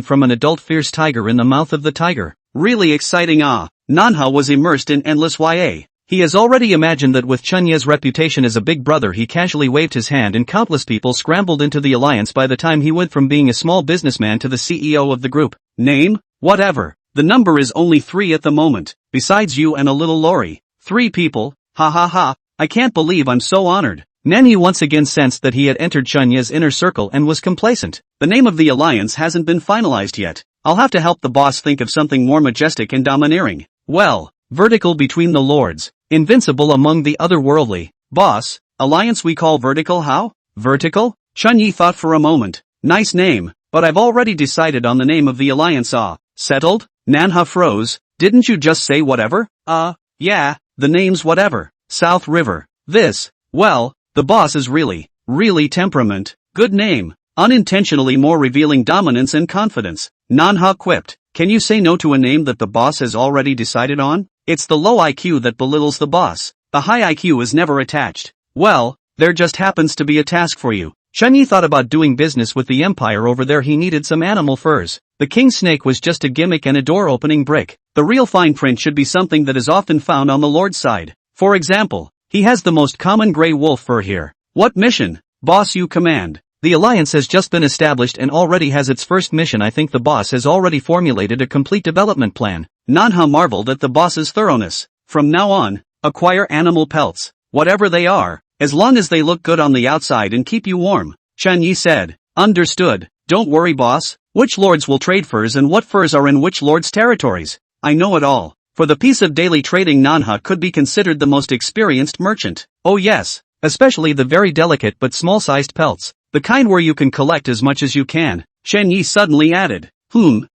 from an adult fierce tiger in the mouth of the tiger. Really exciting. Nanha was immersed in endless YA. He has already imagined that with Chen Ye's reputation as a big brother he casually waved his hand and countless people scrambled into the alliance by the time he went from being a small businessman to the CEO of the group. Name? Whatever. The number is only 3 at the moment, besides you and a little Lori. 3 people? Ha ha ha, I can't believe I'm so honored. Nanhi once again sensed that he had entered Chen Ye's inner circle and was complacent. The name of the alliance hasn't been finalized yet. I'll have to help the boss think of something more majestic and domineering. Well, vertical between the lords, invincible among the otherworldly. Boss, alliance we call vertical how? Vertical? Chen Yi thought for a moment. Nice name, but I've already decided on the name of the alliance. Settled? Nanha froze. Didn't you just say whatever? Yeah, the name's whatever. South River. Well, the boss is really temperament. Good name. Unintentionally more revealing dominance and confidence. Nanha quipped. Can you say no to a name that the boss has already decided on? It's the low IQ that belittles the boss. The high IQ is never attached. Well, there just happens to be a task for you. Chen Yi thought about doing business with the Empire over there. He needed some animal furs. The king snake was just a gimmick and a door-opening brick. The real fine print should be something that is often found on the Lord's side. For example, he has the most common gray wolf fur here. What mission? Boss, you command. The alliance has just been established and already has its first mission. I think the boss has already formulated a complete development plan. Nanha marveled at the boss's thoroughness. From now on, acquire animal pelts. Whatever they are, as long as they look good on the outside and keep you warm. Chen Yi said. Understood. Don't worry, boss. Which lords will trade furs and what furs are in which lords' territories? I know it all. For the piece of daily trading, Nanha could be considered the most experienced merchant. Oh yes, especially the very delicate but small-sized pelts. The kind where you can collect as much as you can. Chen Yi suddenly added.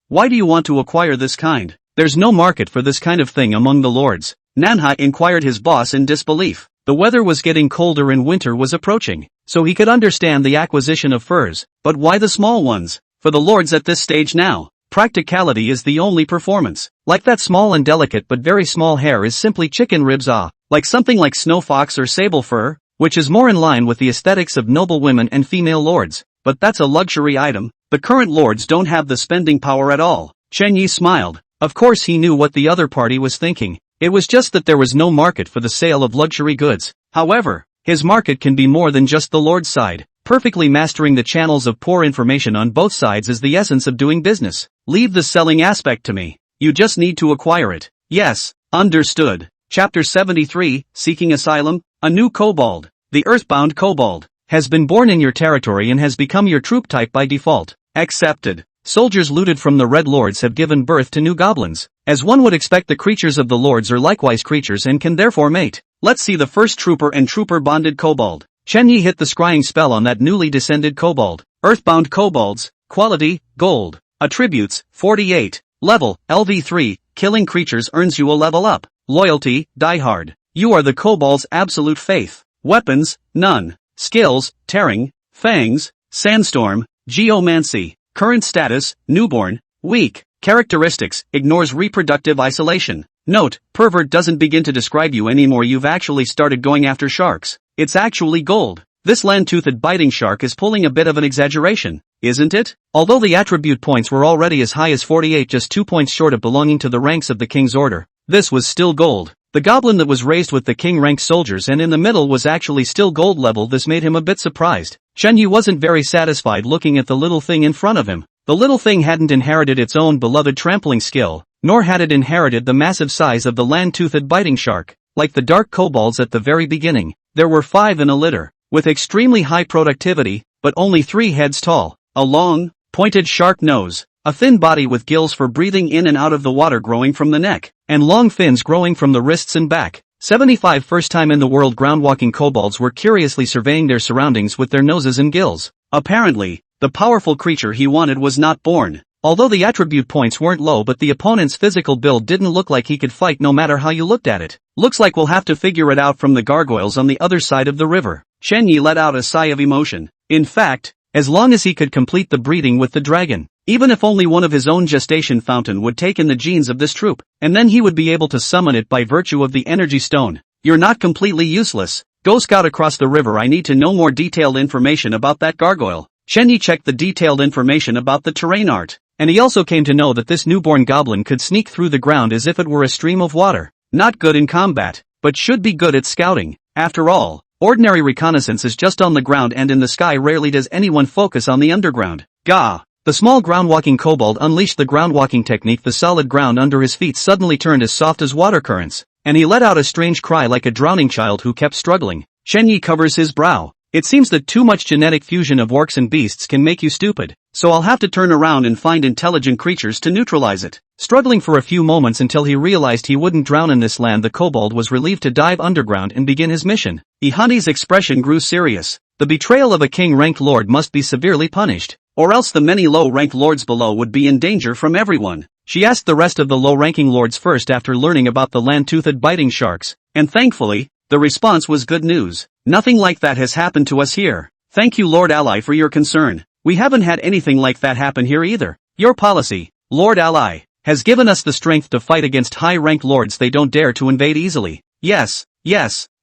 Why do you want to acquire this kind? There's no market for this kind of thing among the lords. Nanha inquired his boss in disbelief. The weather was getting colder and winter was approaching, so he could understand the acquisition of furs. But why the small ones? For the lords at this stage now, practicality is the only performance. Like that small and delicate but very small hair is simply chicken ribs. Like something like snow fox or sable fur, which is more in line with the aesthetics of noble women and female lords. But that's a luxury item. The current lords don't have the spending power at all. Chen Yi smiled. Of course he knew what the other party was thinking. It was just that there was no market for the sale of luxury goods. However, his market can be more than just the lord's side. Perfectly mastering the channels of poor information on both sides is the essence of doing business. Leave the selling aspect to me. You just need to acquire it. Yes, understood. Chapter 73, Seeking Asylum, a new kobold. The Earthbound Kobold has been born in your territory and has become your troop type by default. Accepted. Soldiers looted from the Red Lords have given birth to new goblins. As one would expect, the creatures of the Lords are likewise creatures and can therefore mate. Let's see the first trooper and trooper bonded kobold. Chen Yi hit the scrying spell on that newly descended kobold. Earthbound kobolds, quality, gold. Attributes, 48. Level, LV3, killing creatures earns you a level up. Loyalty, diehard. You are the kobold's absolute faith. Weapons, none. Skills, tearing, fangs, sandstorm, geomancy. Current status, newborn, weak. Characteristics, ignores reproductive isolation. Note, pervert doesn't begin to describe you anymore, you've actually started going after sharks. It's actually gold. This land-toothed biting shark is pulling a bit of an exaggeration, isn't it? Although the attribute points were already as high as 48, just 2 points short of belonging to the ranks of the king's order, this was still gold. The goblin that was raised with the king-ranked soldiers and in the middle was actually still gold level. This made him a bit surprised. Chen Yi wasn't very satisfied looking at the little thing in front of him. The little thing hadn't inherited its own beloved trampling skill, nor had it inherited the massive size of the land-toothed biting shark. Like the dark kobolds at the very beginning, there were 5 in a litter, with extremely high productivity, but only 3 heads tall. A long, pointed shark nose, a thin body with gills for breathing in and out of the water growing from the neck, and long fins growing from the wrists and back. 75 First time in the world ground-walking kobolds were curiously surveying their surroundings with their noses and gills. Apparently, the powerful creature he wanted was not born. Although the attribute points weren't low, but the opponent's physical build didn't look like he could fight no matter how you looked at it. Looks like we'll have to figure it out from the gargoyles on the other side of the river. Chen Yi let out a sigh of emotion. In fact, as long as he could complete the breeding with the dragon, even if only one of his own gestation fountain would take in the genes of this troop, and then he would be able to summon it by virtue of the energy stone. You're not completely useless. Go scout across the river. I need to know more detailed information about that gargoyle. Chen Yi checked the detailed information about the terrain art, and he also came to know that this newborn goblin could sneak through the ground as if it were a stream of water. Not good in combat, but should be good at scouting. After all, ordinary reconnaissance is just on the ground and in the sky. Rarely does anyone focus on the underground. Gah! The small ground-walking kobold unleashed the ground-walking technique. The solid ground under his feet suddenly turned as soft as water currents, and he let out a strange cry like a drowning child who kept struggling. Chen Yi covers his brow. It seems that too much genetic fusion of orcs and beasts can make you stupid, so I'll have to turn around and find intelligent creatures to neutralize it. Struggling for a few moments until he realized he wouldn't drown in this land, the kobold was relieved to dive underground and begin his mission. Ihani's expression grew serious. The betrayal of a king-ranked lord must be severely punished, or else the many low-ranked lords below would be in danger from everyone. She asked the rest of the low-ranking lords first after learning about the land-toothed biting sharks, and thankfully, the response was good news. Nothing like that has happened to us here. Thank you, Lord Ally, for your concern. We haven't had anything like that happen here either. Your policy, Lord Ally, has given us the strength to fight against high-ranked lords. They don't dare to invade easily. Yes.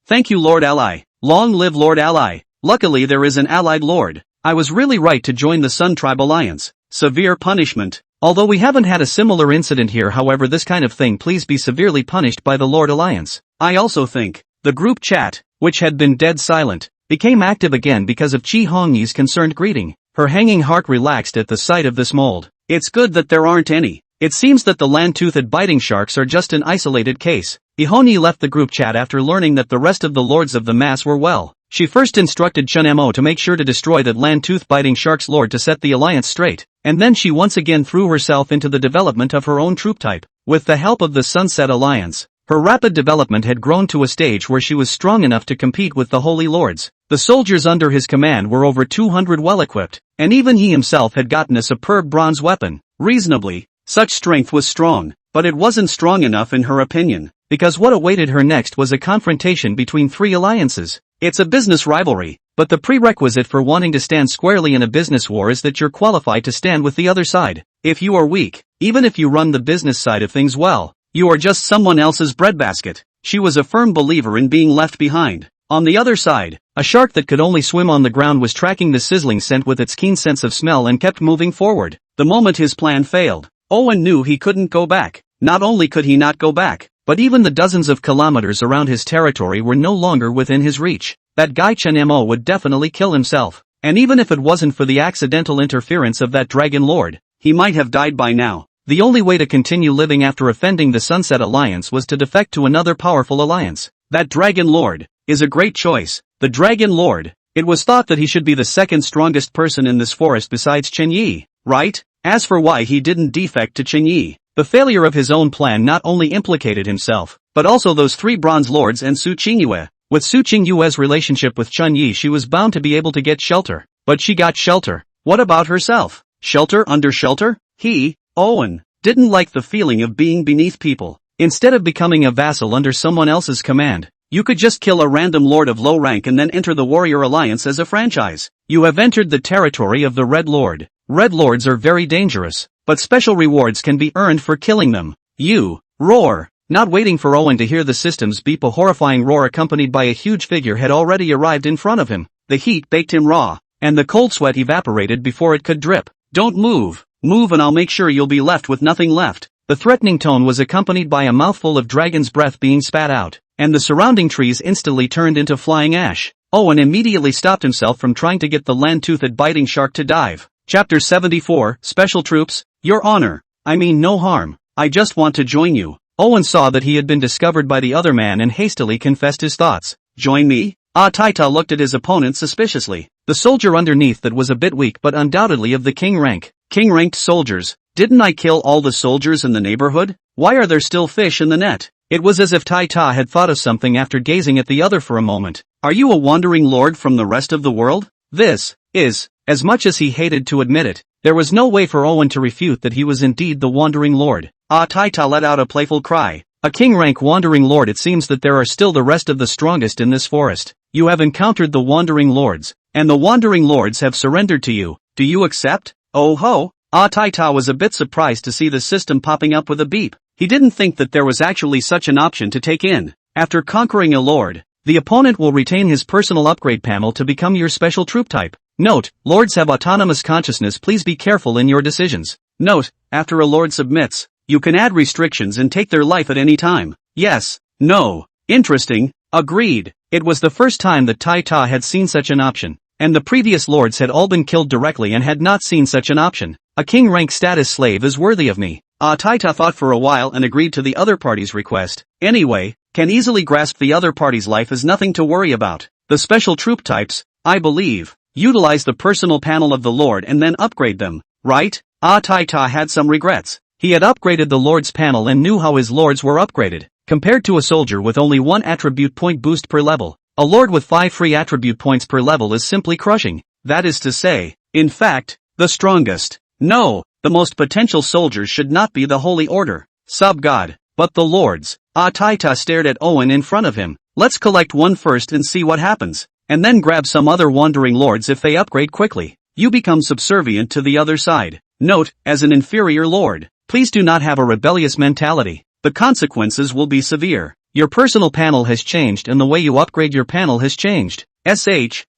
Thank you, Lord Ally. Long live Lord Ally. Luckily there is an allied lord. I was really right to join the Sun Tribe Alliance. Severe punishment. Although we haven't had a similar incident here, however, this kind of thing, please be severely punished by the Lord Alliance. I also think. The group chat, which had been dead silent, became active again because of Chi Hongyi's concerned greeting. Her hanging heart relaxed at the sight of this mold. It's good that there aren't any. It seems that the land-toothed biting sharks are just an isolated case. Ihonyi left the group chat after learning that the rest of the lords of the mass were well. She first instructed Chun Mo to make sure to destroy that land-tooth biting shark's lord to set the alliance straight, and then she once again threw herself into the development of her own troop type. With the help of the Sunset Alliance, her rapid development had grown to a stage where she was strong enough to compete with the Holy Lords. The soldiers under his command were over 200 well-equipped, and even he himself had gotten a superb bronze weapon. Reasonably, such strength was strong, but it wasn't strong enough in her opinion, because what awaited her next was a confrontation between 3 alliances. It's a business rivalry, but the prerequisite for wanting to stand squarely in a business war is that you're qualified to stand with the other side. If you are weak, even if you run the business side of things well, you are just someone else's breadbasket. She was a firm believer in being left behind. On the other side, A shark that could only swim on the ground was tracking the sizzling scent with its keen sense of smell and kept moving forward. The moment his plan failed, Owen knew he couldn't go back. Not only could he not go back, but even the dozens of kilometers around his territory were no longer within his reach. That guy Chen Mo would definitely kill himself. And even if it wasn't for the accidental interference of that Dragon Lord, he might have died by now. The only way to continue living after offending the Sunset Alliance was to defect to another powerful alliance. That Dragon Lord is a great choice. The Dragon Lord. It was thought that he should be the second strongest person in this forest besides Chen Yi, right? As for why he didn't defect to Chen Yi, the failure of his own plan not only implicated himself, but also those three Bronze Lords and Su Qingyue. With Su Qingyue's relationship with Chen Yi, she was bound to be able to get shelter. But she got shelter. What about herself? Shelter under shelter? He, Owen, didn't like the feeling of being beneath people. Instead of becoming a vassal under someone else's command, you could just kill a random lord of low rank and then enter the Warrior Alliance as a franchise. You have entered the territory of the Red Lord. Red Lords are very dangerous, but special rewards can be earned for killing them. You, roar. Not waiting for Owen to hear the systems beep, a horrifying roar accompanied by a huge figure had already arrived in front of him. The heat baked him raw, and the cold sweat evaporated before it could drip. Don't move. Move and I'll make sure you'll be left with nothing left. The threatening tone was accompanied by a mouthful of dragon's breath being spat out, and the surrounding trees instantly turned into flying ash. Owen immediately stopped himself from trying to get the land-toothed biting shark to dive. Chapter 74, Special Troops. Your Honor. I mean no harm. I just want to join you. Owen saw that he had been discovered by the other man and hastily confessed his thoughts. Join me? Taita looked at his opponent suspiciously. The soldier underneath that was a bit weak but undoubtedly of the king rank. King-ranked soldiers. Didn't I kill all the soldiers in the neighborhood? Why are there still fish in the net? It was as if Taita had thought of something after gazing at the other for a moment. Are you a wandering lord from the rest of the world? This is, as much as he hated to admit it, there was no way for Owen to refute that he was indeed the wandering lord. Taita let out a playful cry. A king-rank wandering lord. It seems that there are still the rest of the strongest in this forest. You have encountered the wandering lords, and the wandering lords have surrendered to you. Do you accept? Oh ho! Taita was a bit surprised to see the system popping up with a beep. He didn't think that there was actually such an option to take in. After conquering a lord, the opponent will retain his personal upgrade panel to become your special troop type. Note, lords have autonomous consciousness. Please be careful in your decisions. Note, after a lord submits, you can add restrictions and take their life at any time. Yes. No. Interesting. Agreed. It was the first time that Taita had seen such an option, and the previous lords had all been killed directly and had not seen such an option. A king-rank status slave is worthy of me. Taita thought for a while and agreed to the other party's request. Anyway, can easily grasp the other party's life as nothing to worry about. The special troop types, I believe, utilize the personal panel of the lord and then upgrade them, right? Taita had some regrets. He had upgraded the lord's panel and knew how his lords were upgraded. Compared to a soldier with only 1 attribute point boost per level, a lord with 5 free attribute points per level is simply crushing. That is to say, in fact, the strongest. No, the most potential soldiers should not be the Holy Order, sub-god, but the lords. Taita stared at Owen in front of him. Let's collect one first and see what happens, and then grab some other wandering lords if they upgrade quickly. You become subservient to the other side. Note, as an inferior lord, please do not have a rebellious mentality. The consequences will be severe. Your personal panel has changed and the way you upgrade your panel has changed.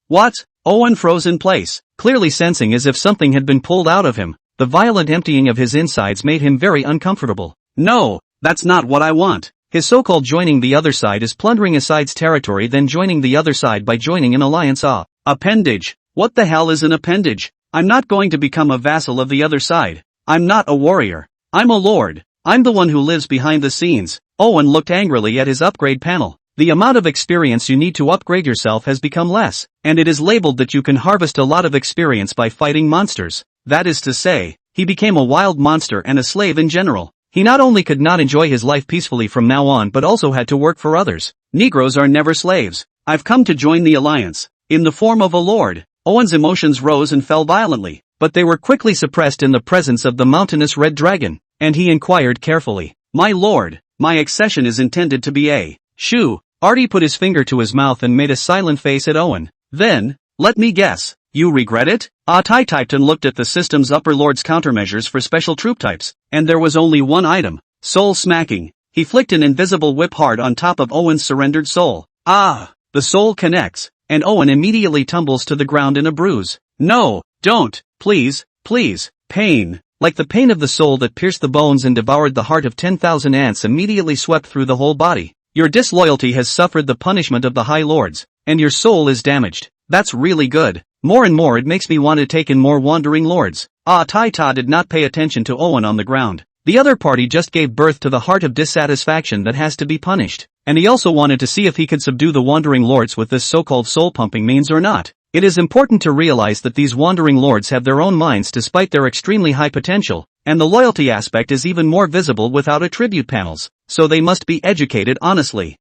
What? Owen froze in place, clearly sensing as if something had been pulled out of him. The violent emptying of his insides made him very uncomfortable. No, that's not what I want. His so-called joining the other side is plundering a side's territory, then joining the other side by joining an alliance. Appendage. What the hell is an appendage? I'm not going to become a vassal of the other side. I'm not a warrior. I'm a lord. I'm the one who lives behind the scenes. Owen looked angrily at his upgrade panel. The amount of experience you need to upgrade yourself has become less, and it is labeled that you can harvest a lot of experience by fighting monsters. That is to say, he became a wild monster and a slave in general. He not only could not enjoy his life peacefully from now on but also had to work for others. Negroes are never slaves. I've come to join the alliance, in the form of a lord. Owen's emotions rose and fell violently, but they were quickly suppressed in the presence of the mountainous red dragon, and he inquired carefully. My lord, my accession is intended to be a shoo. Artie put his finger to his mouth and made a silent face at Owen. Then, let me guess, you regret it? Tai typed and looked at the system's upper lord's countermeasures for special troop types, and there was only one item, soul smacking. He flicked an invisible whip hard on top of Owen's surrendered soul. The soul connects. and Owen immediately tumbles to the ground in a bruise. No, don't, please, please, pain. Like the pain of the soul that pierced the bones and devoured the heart of 10,000 ants immediately swept through the whole body. Your disloyalty has suffered the punishment of the High Lords, and your soul is damaged. That's really good. More and more it makes me want to take in more wandering lords. Taita did not pay attention to Owen on the ground. The other party just gave birth to the heart of dissatisfaction that has to be punished. And he also wanted to see if he could subdue the wandering lords with this so-called soul-pumping means or not. It is important to realize that these wandering lords have their own minds despite their extremely high potential, and the loyalty aspect is even more visible without attribute panels, so they must be educated honestly.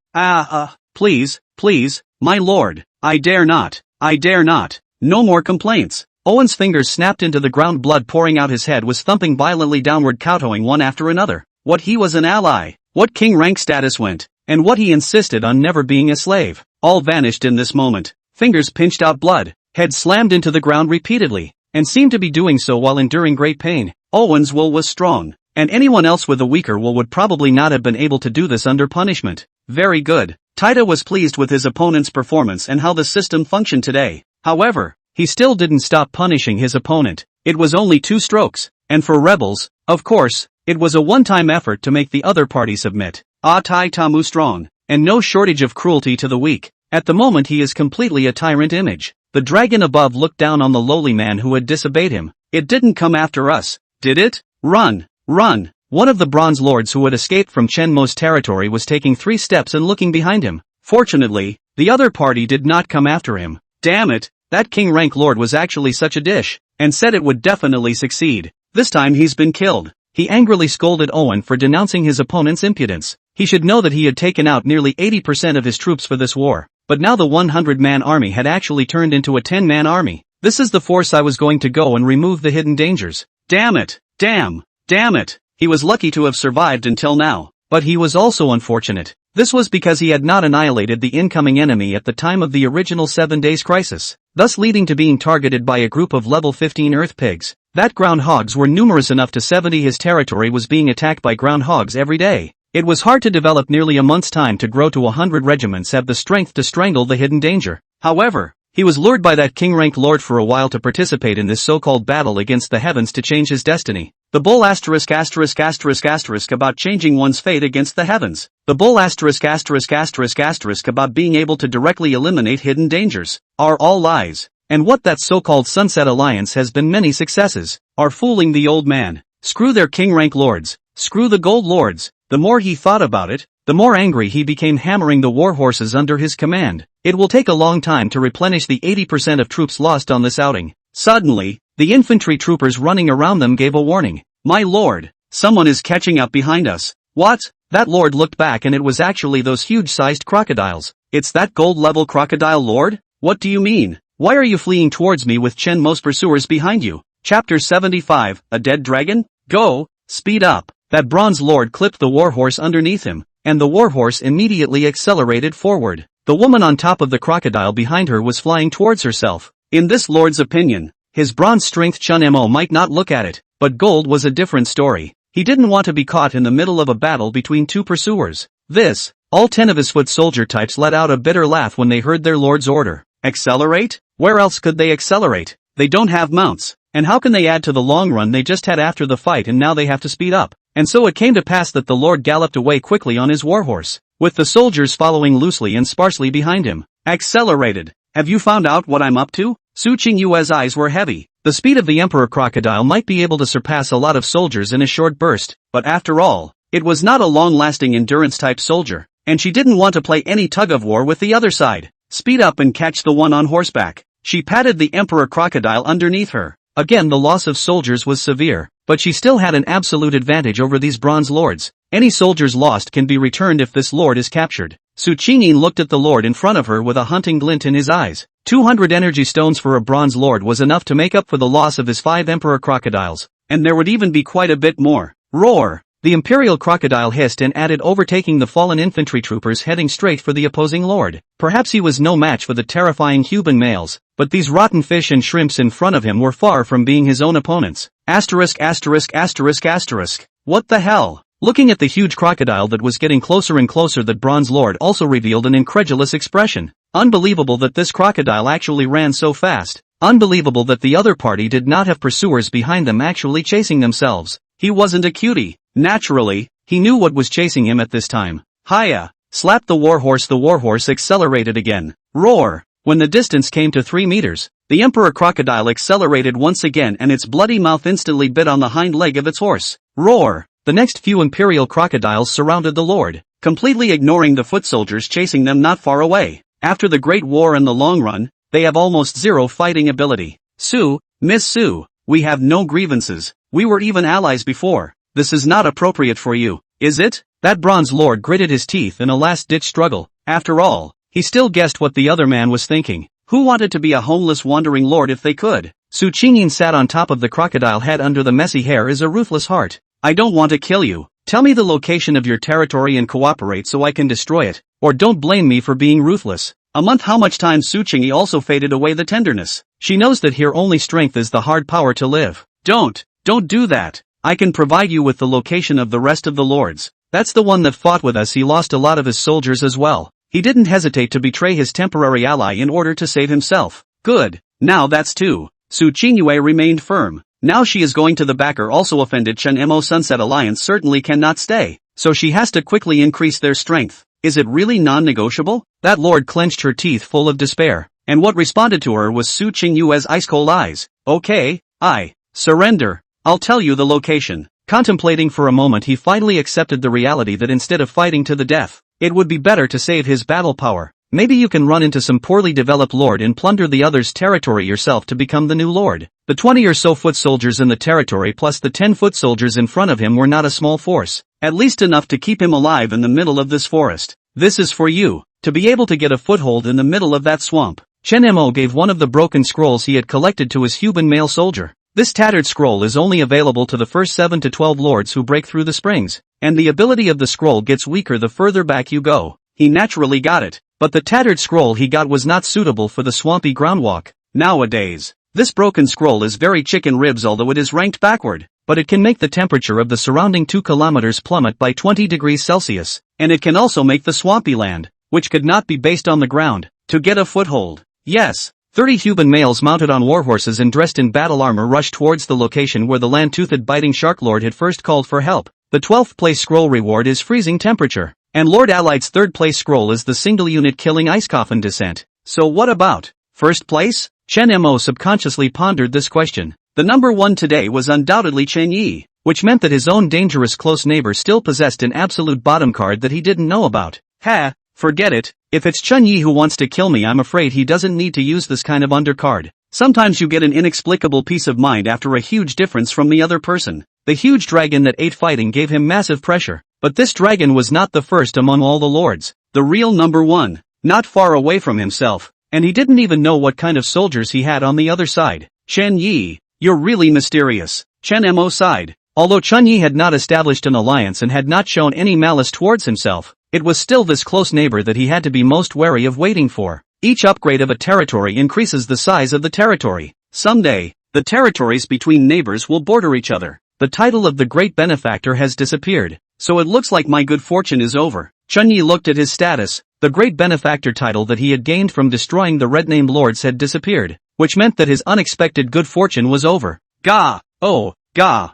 Please, please, my lord, I dare not, no more complaints. Owen's fingers snapped into the ground, blood pouring out, his head was thumping violently downward, kowtowing one after another. What he was an ally, what king rank status went, and what he insisted on never being a slave, all vanished in this moment. Fingers pinched out blood, head slammed into the ground repeatedly, and seemed to be doing so while enduring great pain. Owen's will was strong, and anyone else with a weaker will would probably not have been able to do this under punishment. Very good. Taita was pleased with his opponent's performance and how the system functioned today. However, he still didn't stop punishing his opponent. It was only 2 strokes, and for rebels, of course, it was a one-time effort to make the other party submit. Taita strong, and no shortage of cruelty to the weak. At the moment he is completely a tyrant image. The dragon above looked down on the lowly man who had disobeyed him. It didn't come after us, did it? Run, run. One of the bronze lords who had escaped from Chenmo's territory was taking 3 steps and looking behind him. Fortunately, the other party did not come after him. Damn it, that king rank lord was actually such a dish, and said it would definitely succeed. This time he's been killed. He angrily scolded Owen for denouncing his opponent's impudence. He should know that he had taken out nearly 80% of his troops for this war. But now the 100-man army had actually turned into a 10-man army. This is the force I was going to go and remove the hidden dangers. Damn it! Damn it! He was lucky to have survived until now. But he was also unfortunate. This was because he had not annihilated the incoming enemy at the time of the original 7 Days Crisis, thus leading to being targeted by a group of level 15 earth pigs. That groundhogs were numerous enough to 70 his territory was being attacked by groundhogs every day. It was hard to develop nearly a month's time to grow to 100 regiments have the strength to strangle the hidden danger. However, he was lured by that king-rank lord for a while to participate in this so-called battle against the heavens to change his destiny. The bull **** about changing one's fate against the heavens. The bull **** about being able to directly eliminate hidden dangers, are all lies. And what that so-called Sunset Alliance has been many successes, are fooling the old man. Screw their king-rank lords, screw the gold lords. The more he thought about it, the more angry he became, hammering the war horses under his command. It will take a long time to replenish the 80% of troops lost on this outing. Suddenly, the infantry troopers running around them gave a warning. My lord, someone is catching up behind us. What? That lord looked back and it was actually those huge-sized crocodiles. It's that gold-level crocodile lord? What do you mean? Why are you fleeing towards me with Chenmo's pursuers behind you? Chapter 75, A Dead Dragon? Go, speed up. That bronze lord clipped the warhorse underneath him, and the warhorse immediately accelerated forward. The woman on top of the crocodile behind her was flying towards herself. In this lord's opinion, his bronze strength Chun-Mo might not look at it, but gold was a different story. He didn't want to be caught in the middle of a battle between 2 pursuers. All 10 of his foot soldier types let out a bitter laugh when they heard their lord's order. Accelerate? Where else could they accelerate? They don't have mounts, and how can they add to the long run they just had after the fight, and now they have to speed up? And so it came to pass that the lord galloped away quickly on his warhorse, with the soldiers following loosely and sparsely behind him. Accelerated. Have you found out what I'm up to? Su Qingyue's eyes were heavy. The speed of the emperor crocodile might be able to surpass a lot of soldiers in a short burst, but after all, it was not a long-lasting endurance-type soldier, and she didn't want to play any tug-of-war with the other side. Speed up and catch the one on horseback. She patted the emperor crocodile underneath her. Again, the loss of soldiers was severe, but she still had an absolute advantage over these bronze lords. Any soldiers lost can be returned if this lord is captured. Su Qingyin looked at the lord in front of her with a hunting glint in his eyes. 200 energy stones for a bronze lord was enough to make up for the loss of his 5 emperor crocodiles, and there would even be quite a bit more. Roar! The imperial crocodile hissed and added, overtaking the fallen infantry troopers heading straight for the opposing lord. Perhaps he was no match for the terrifying human males, but these rotten fish and shrimps in front of him were far from being his own opponents. What the hell? Looking at the huge crocodile that was getting closer and closer, that bronze lord also revealed an incredulous expression. Unbelievable that this crocodile actually ran so fast. Unbelievable that the other party did not have pursuers behind them actually chasing themselves. He wasn't a cutie. Naturally, he knew what was chasing him at this time. Hiya! Slapped the warhorse accelerated again. Roar! When the distance came to 3 meters, the emperor crocodile accelerated once again and its bloody mouth instantly bit on the hind leg of its horse. Roar! The next few imperial crocodiles surrounded the lord, completely ignoring the foot soldiers chasing them not far away. After the Great War and the long run, they have almost zero fighting ability. Sue, Miss Sue, we have no grievances. We were even allies before. This is not appropriate for you, is it? That bronze lord gritted his teeth in a last-ditch struggle. After all, he still guessed what the other man was thinking. Who wanted to be a homeless wandering lord if they could? Su Qingyin sat on top of the crocodile head under the messy hair as a ruthless heart. I don't want to kill you. Tell me the location of your territory and cooperate so I can destroy it. Or don't blame me for being ruthless. A month. How much time? Su Qingyi also faded away the tenderness. She knows that here only strength is the hard power to live. Don't do that. I can provide you with the location of the rest of the lords. That's the one that fought with us. He lost a lot of his soldiers as well. He didn't hesitate to betray his temporary ally in order to save himself. Good. Now that's two. Su Qingyue remained firm. Now she is going to the backer. Also offended Chen Mo Sunset Alliance certainly cannot stay, so she has to quickly increase their strength. Is it really non-negotiable? That lord clenched her teeth full of despair, and what responded to her was Su Qingyue's ice-cold eyes. Okay, I surrender. I'll tell you the location. Contemplating for a moment, he finally accepted the reality that instead of fighting to the death, it would be better to save his battle power. Maybe you can run into some poorly developed lord and plunder the other's territory yourself to become the new lord. The 20 or so foot soldiers in the territory plus the 10 foot soldiers in front of him were not a small force, at least enough to keep him alive in the middle of this forest. This is for you, to be able to get a foothold in the middle of that swamp. Chen Mo gave one of the broken scrolls he had collected to his human male soldier. This tattered scroll is only available to the first 7 to 12 lords who break through the springs, and the ability of the scroll gets weaker the further back you go. He naturally got it, but the tattered scroll he got was not suitable for the swampy groundwalk. Nowadays, this broken scroll is very chicken ribs, although it is ranked backward, but it can make the temperature of the surrounding 2 kilometers plummet by 20 degrees Celsius, and it can also make the swampy land, which could not be based on the ground, to get a foothold. Yes. 30 human males mounted on warhorses and dressed in battle armor rushed towards the location where the land-toothed biting shark lord had first called for help. The 12th place scroll reward is freezing temperature, and Lord Allied's 3rd place scroll is the single unit killing ice coffin descent. So what about first place? Chen Mo subconsciously pondered this question. The number 1 today was undoubtedly Chen Yi, which meant that his own dangerous close neighbor still possessed an absolute bottom card that he didn't know about. Ha! Forget it. If it's Chen Yi who wants to kill me, I'm afraid he doesn't need to use this kind of undercard. Sometimes you get an inexplicable peace of mind after a huge difference from the other person. The huge dragon that ate fighting gave him massive pressure, but this dragon was not the first among all the lords. The real number 1, not far away from himself, and he didn't even know what kind of soldiers he had on the other side. Chen Yi, you're really mysterious. Chen Mo sighed. Although Chen Yi had not established an alliance and had not shown any malice towards himself, it was still this close neighbor that he had to be most wary of waiting for. Each upgrade of a territory increases the size of the territory. Someday, the territories between neighbors will border each other. The title of the great benefactor has disappeared, so it looks like my good fortune is over. Chen Yi looked at his status. The great benefactor title that he had gained from destroying the red-named lords had disappeared, which meant that his unexpected good fortune was over. Gah! Oh, gah!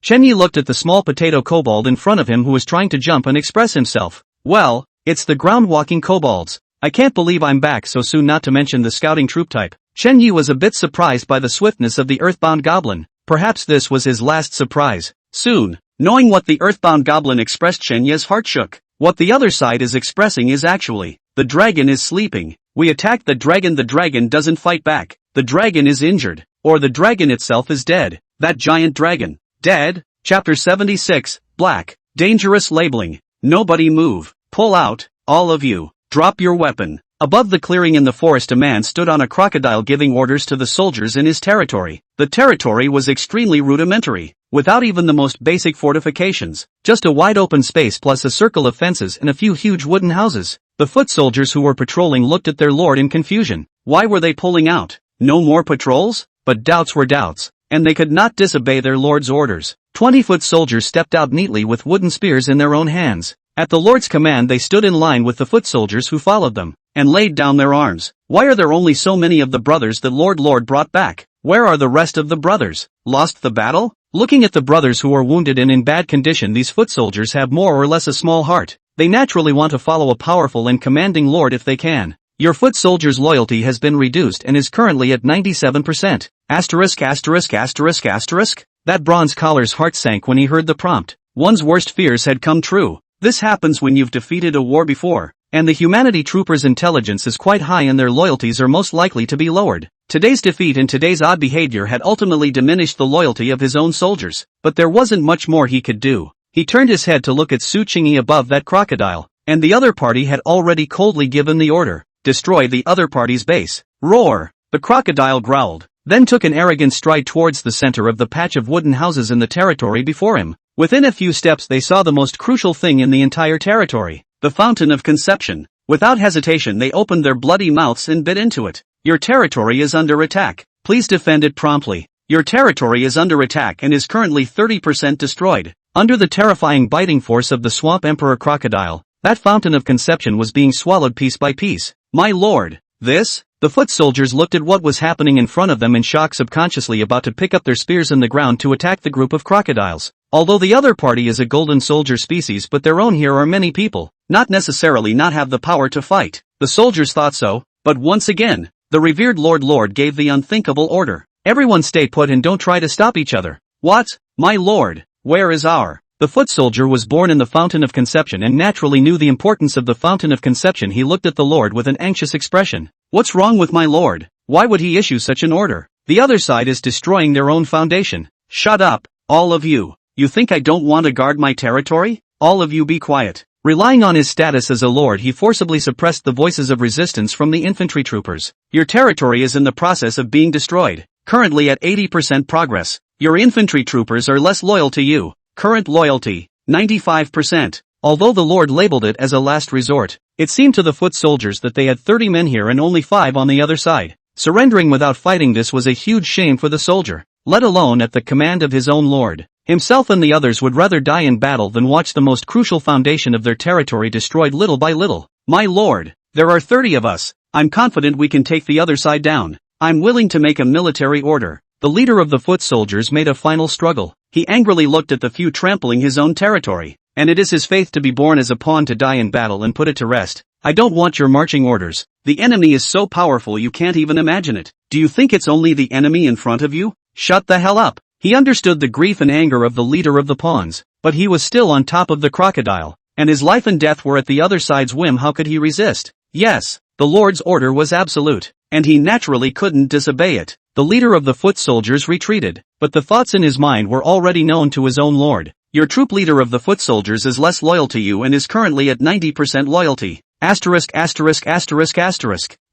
Chen Yi looked at the small potato kobold in front of him who was trying to jump and express himself. Well, it's the ground-walking kobolds. I can't believe I'm back so soon, not to mention the scouting troop type. Chen Yi was a bit surprised by the swiftness of the earthbound goblin. Perhaps this was his last surprise. Soon, knowing what the earthbound goblin expressed, Chen Yi's heart shook. What the other side is expressing is actually, the dragon is sleeping. We attacked the dragon doesn't fight back. The dragon is injured, or the dragon itself is dead. That giant dragon. Dead? Chapter 76, Black. Dangerous labeling. Nobody move. Pull out, all of you. Drop your weapon. Above the clearing in the forest, a man stood on a crocodile giving orders to the soldiers in his territory. The territory was extremely rudimentary, without even the most basic fortifications. Just a wide open space plus a circle of fences and a few huge wooden houses. The foot soldiers who were patrolling looked at their lord in confusion. Why were they pulling out? No more patrols? But doubts were doubts, and they could not disobey their lord's orders. 20-foot soldiers stepped out neatly with wooden spears in their own hands. At the lord's command they stood in line with the foot soldiers who followed them. and laid down their arms. Why are there only so many of the brothers that Lord brought back? Where are the rest of the brothers? Lost the battle? Looking at the brothers who are wounded and in bad condition, these foot soldiers have more or less a small heart. They naturally want to follow a powerful and commanding lord if they can. Your foot soldier's loyalty has been reduced and is currently at 97%. That bronze collar's heart sank when he heard the prompt. One's worst fears had come true. This happens when you've defeated a war before, and the humanity trooper's intelligence is quite high and their loyalties are most likely to be lowered. Today's defeat and today's odd behavior had ultimately diminished the loyalty of his own soldiers, but there wasn't much more he could do. He turned his head to look at Su Qingyi above that crocodile, and the other party had already coldly given the order, destroy the other party's base. Roar! The crocodile growled, then took an arrogant stride towards the center of the patch of wooden houses in the territory before him. Within a few steps they saw the most crucial thing in the entire territory, the fountain of conception. Without hesitation they opened their bloody mouths and bit into it. Your territory is under attack. Please defend it promptly. Your territory is under attack and is currently 30% destroyed. Under the terrifying biting force of the swamp emperor crocodile, that fountain of conception was being swallowed piece by piece. My lord, this? The foot soldiers looked at what was happening in front of them in shock, subconsciously about to pick up their spears in the ground to attack the group of crocodiles. Although the other party is a golden soldier species, but their own here are many people, not necessarily not have the power to fight. The soldiers thought so, but once again, the revered lord gave the unthinkable order. Everyone stay put and don't try to stop each other. What? My lord, where is our? The foot soldier was born in the fountain of conception and naturally knew the importance of the fountain of conception. He looked at the lord with an anxious expression. What's wrong with my lord? Why would he issue such an order? The other side is destroying their own foundation. Shut up, all of you. You think I don't want to guard my territory? All of you be quiet. Relying on his status as a lord, he forcibly suppressed the voices of resistance from the infantry troopers. Your territory is in the process of being destroyed. Currently at 80% progress. Your infantry troopers are less loyal to you. Current loyalty, 95%. Although the lord labeled it as a last resort, it seemed to the foot soldiers that they had 30 men here and only 5 on the other side. Surrendering without fighting, this was a huge shame for the soldier, let alone at the command of his own lord. Himself and the others would rather die in battle than watch the most crucial foundation of their territory destroyed little by little. My lord, there are 30 of us. I'm confident we can take the other side down. I'm willing to make a military order. The leader of the foot soldiers made a final struggle. He angrily looked at the few trampling his own territory, and it is his faith to be born as a pawn to die in battle and put it to rest. I don't want your marching orders. The enemy is so powerful you can't even imagine it. Do you think it's only the enemy in front of you? Shut the hell up. He understood the grief and anger of the leader of the pawns, but he was still on top of the crocodile, and his life and death were at the other side's whim. How could he resist? Yes, the lord's order was absolute, and he naturally couldn't disobey it. The leader of the foot soldiers retreated, but the thoughts in his mind were already known to his own lord. Your troop leader of the foot soldiers is less loyal to you and is currently at 90% loyalty.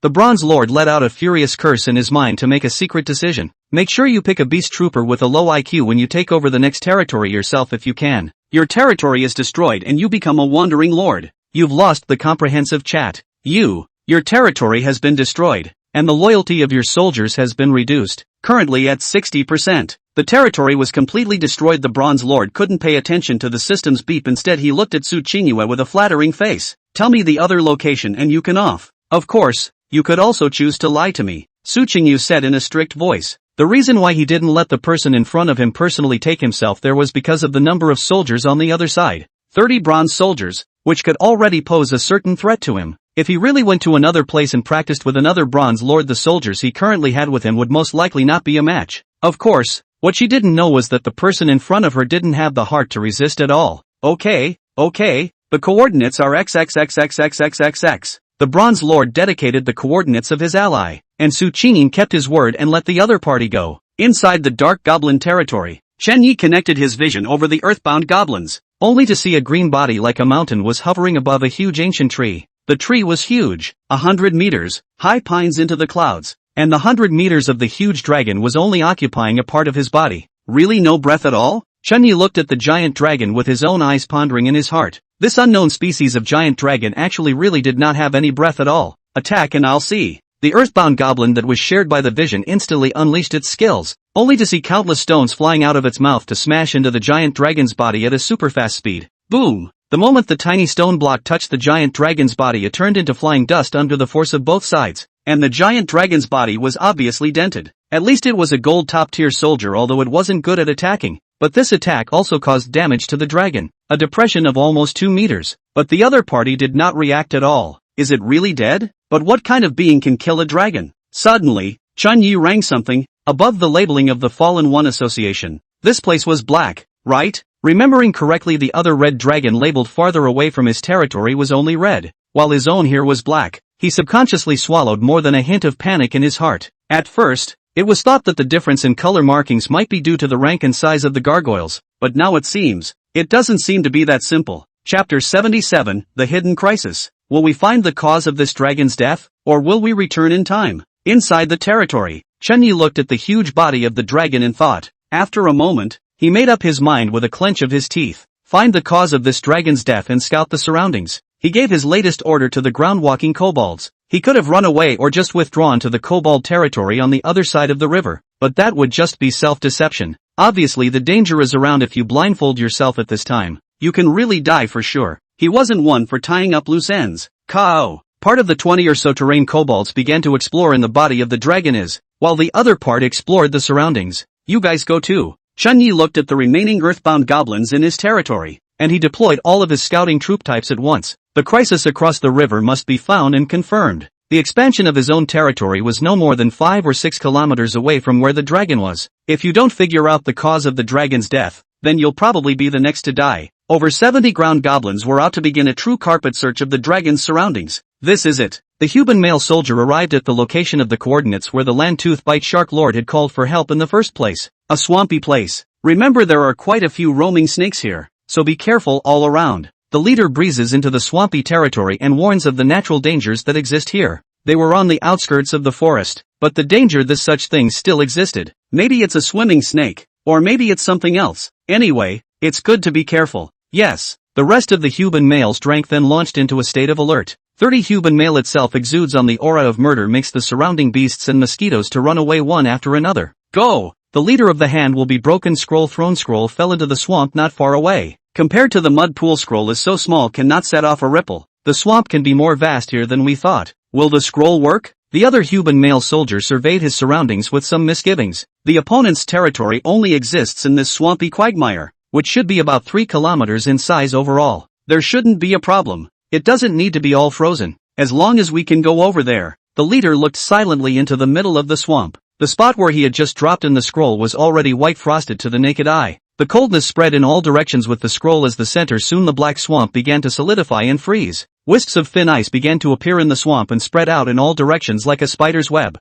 The bronze lord let out a furious curse in his mind to make a secret decision. Make sure you pick a beast trooper with a low IQ when you take over the next territory yourself if you can. Your territory is destroyed and you become a wandering lord. You've lost the comprehensive chat. Your territory has been destroyed, and the loyalty of your soldiers has been reduced, currently at 60%. The territory was completely destroyed. The bronze lord couldn't pay attention to the system's beep. Instead he looked at Su Qingyi with a flattering face. Tell me the other location and you can off. Of course, you could also choose to lie to me, Su Qingyi said in a strict voice. The reason why he didn't let the person in front of him personally take himself there was because of the number of soldiers on the other side. 30 bronze soldiers, which could already pose a certain threat to him. If he really went to another place and practiced with another bronze lord, the soldiers he currently had with him would most likely not be a match. Of course, what she didn't know was that the person in front of her didn't have the heart to resist at all. Okay, the coordinates are XXXXXXXX. The bronze lord dedicated the coordinates of his ally, and Su Qingyi kept his word and let the other party go. Inside the dark goblin territory, Chen Yi connected his vision over the earthbound goblins, only to see a green body like a mountain was hovering above a huge ancient tree. The tree was huge, 100 meters, high, pines into the clouds, and the 100 meters of the huge dragon was only occupying a part of his body. Really no breath at all? Chen Yi looked at the giant dragon with his own eyes, pondering in his heart. This unknown species of giant dragon actually really did not have any breath at all. Attack and I'll see. The earthbound goblin that was shared by the vision instantly unleashed its skills, only to see countless stones flying out of its mouth to smash into the giant dragon's body at a super fast speed. Boom! The moment the tiny stone block touched the giant dragon's body, it turned into flying dust under the force of both sides, and the giant dragon's body was obviously dented. At least it was a gold top-tier soldier, although it wasn't good at attacking. But this attack also caused damage to the dragon, a depression of almost 2 meters. But the other party did not react at all. Is it really dead? But what kind of being can kill a dragon? Suddenly, Chun Yi rang something, above the labeling of the Fallen One Association. This place was black, right? Remembering correctly, the other red dragon labeled farther away from his territory was only red, while his own here was black. He subconsciously swallowed more than a hint of panic in his heart. At first, it was thought that the difference in color markings might be due to the rank and size of the gargoyles, but now it doesn't seem to be that simple. Chapter 77, The Hidden Crisis. Will we find the cause of this dragon's death, or will we return in time? Inside the territory, Chun Yi looked at the huge body of the dragon and thought. After a moment, he made up his mind with a clench of his teeth. Find the cause of this dragon's death and scout the surroundings. He gave his latest order to the ground-walking kobolds. He could have run away or just withdrawn to the kobold territory on the other side of the river, but that would just be self-deception. Obviously the danger is around. If you blindfold yourself at this time, you can really die for sure. He wasn't one for tying up loose ends. Kao. Part of the 20 or so terrain kobolds began to explore in the body of the dragon while the other part explored the surroundings. You guys go too. Chun Yi looked at the remaining earthbound goblins in his territory, and he deployed all of his scouting troop types at once. The crisis across the river must be found and confirmed. The expansion of his own territory was no more than 5 or 6 kilometers away from where the dragon was. If you don't figure out the cause of the dragon's death, then you'll probably be the next to die. Over 70 ground goblins were out to begin a true carpet search of the dragon's surroundings. This is it. The human male soldier arrived at the location of the coordinates where the Land-Tooth Bite Shark Lord had called for help in the first place. A swampy place. Remember, there are quite a few roaming snakes here, so be careful all around. The leader breezes into the swampy territory and warns of the natural dangers that exist here. They were on the outskirts of the forest, but the danger that such things still existed. Maybe it's a swimming snake, or maybe it's something else. Anyway, it's good to be careful. Yes. The rest of the human male's rank then launched into a state of alert. 30 human male itself exudes on the aura of murder, makes the surrounding beasts and mosquitoes to run away one after another. Go! The leader of the hand will be broken. Scroll thrown. Scroll fell into the swamp not far away. Compared to the mud pool, scroll is so small cannot set off a ripple. The swamp can be more vast here than we thought. Will the scroll work? The other human male soldier surveyed his surroundings with some misgivings. The opponent's territory only exists in this swampy quagmire, which should be about 3 kilometers in size overall. There shouldn't be a problem. It doesn't need to be all frozen, as long as we can go over there. The leader looked silently into the middle of the swamp. The spot where he had just dropped in the scroll was already white frosted to the naked eye. The coldness spread in all directions with the scroll as the center. Soon the black swamp began to solidify and freeze. Wisps of thin ice began to appear in the swamp and spread out in all directions like a spider's web.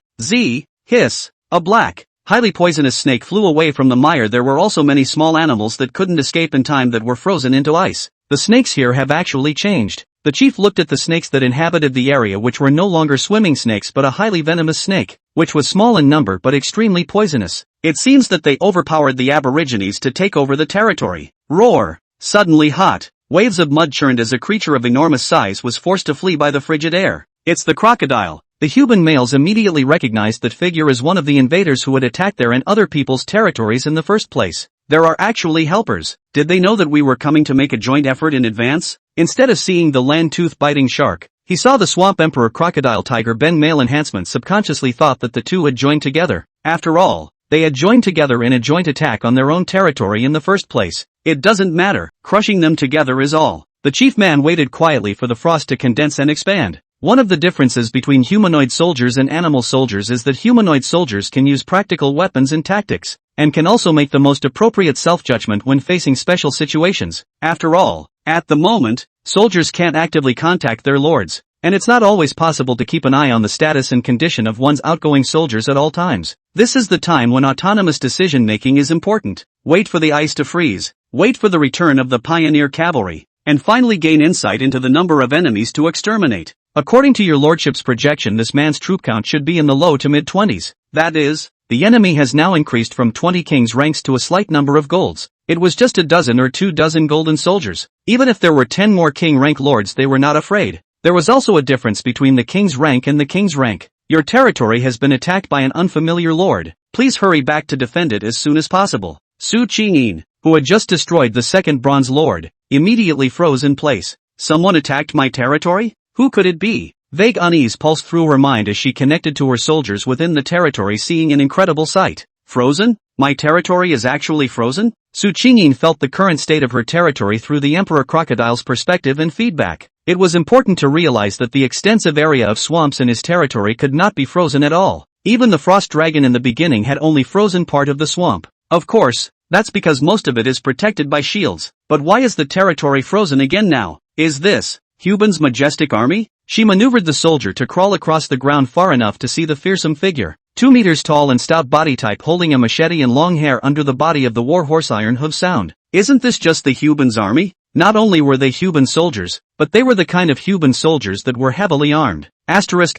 Hiss! A black, highly poisonous snake flew away from the mire. There were also many small animals that couldn't escape in time that were frozen into ice. The snakes here have actually changed. The chief looked at the snakes that inhabited the area, which were no longer swimming snakes but a highly venomous snake, which was small in number but extremely poisonous. It seems that they overpowered the aborigines to take over the territory. Roar! Suddenly hot waves of mud churned as a creature of enormous size was forced to flee by the frigid air. It's the crocodile. The human males immediately recognized that figure as one of the invaders who had attacked their and other people's territories in the first place. There are actually helpers. Did they know that we were coming to make a joint effort in advance? Instead of seeing the Land-Tooth Biting Shark, he saw the Swamp Emperor Crocodile Tiger Ben. Male enhancement subconsciously thought that the two had joined together. After all, they had joined together in a joint attack on their own territory in the first place. It doesn't matter. Crushing them together is all. The chief man waited quietly for the frost to condense and expand. One of the differences between humanoid soldiers and animal soldiers is that humanoid soldiers can use practical weapons and tactics, and can also make the most appropriate self-judgment when facing special situations. After all, at the moment, soldiers can't actively contact their lords, and it's not always possible to keep an eye on the status and condition of one's outgoing soldiers at all times. This is the time when autonomous decision-making is important. Wait for the ice to freeze, wait for the return of the pioneer cavalry, and finally gain insight into the number of enemies to exterminate. According to your lordship's projection, this man's troop count should be in the low to mid-20s. That is, the enemy has now increased from 20 king's ranks to a slight number of golds. It was just a dozen or 2 dozen golden soldiers. Even if there were 10 more king rank lords, they were not afraid. There was also a difference between the king's rank and the king's rank. Your territory has been attacked by an unfamiliar lord. Please hurry back to defend it as soon as possible. Su Qingyin, who had just destroyed the second Bronze Lord, immediately froze in place. Someone attacked my territory? Who could it be? Vague unease pulsed through her mind as she connected to her soldiers within the territory, seeing an incredible sight. Frozen? My territory is actually frozen? Su Qingyin felt the current state of her territory through the Emperor Crocodile's perspective and feedback. It was important to realize that the extensive area of swamps in his territory could not be frozen at all. Even the frost dragon in the beginning had only frozen part of the swamp. Of course, that's because most of it is protected by shields. But why is the territory frozen again now? Is this Huban's majestic army? She maneuvered the soldier to crawl across the ground far enough to see the fearsome figure, 2 meters tall and stout body type, holding a machete and long hair under the body of the war horse iron hoof sound. Isn't this just the Huban's army? Not only were they Huban soldiers, but they were the kind of Huban soldiers that were heavily armed. Asterisk.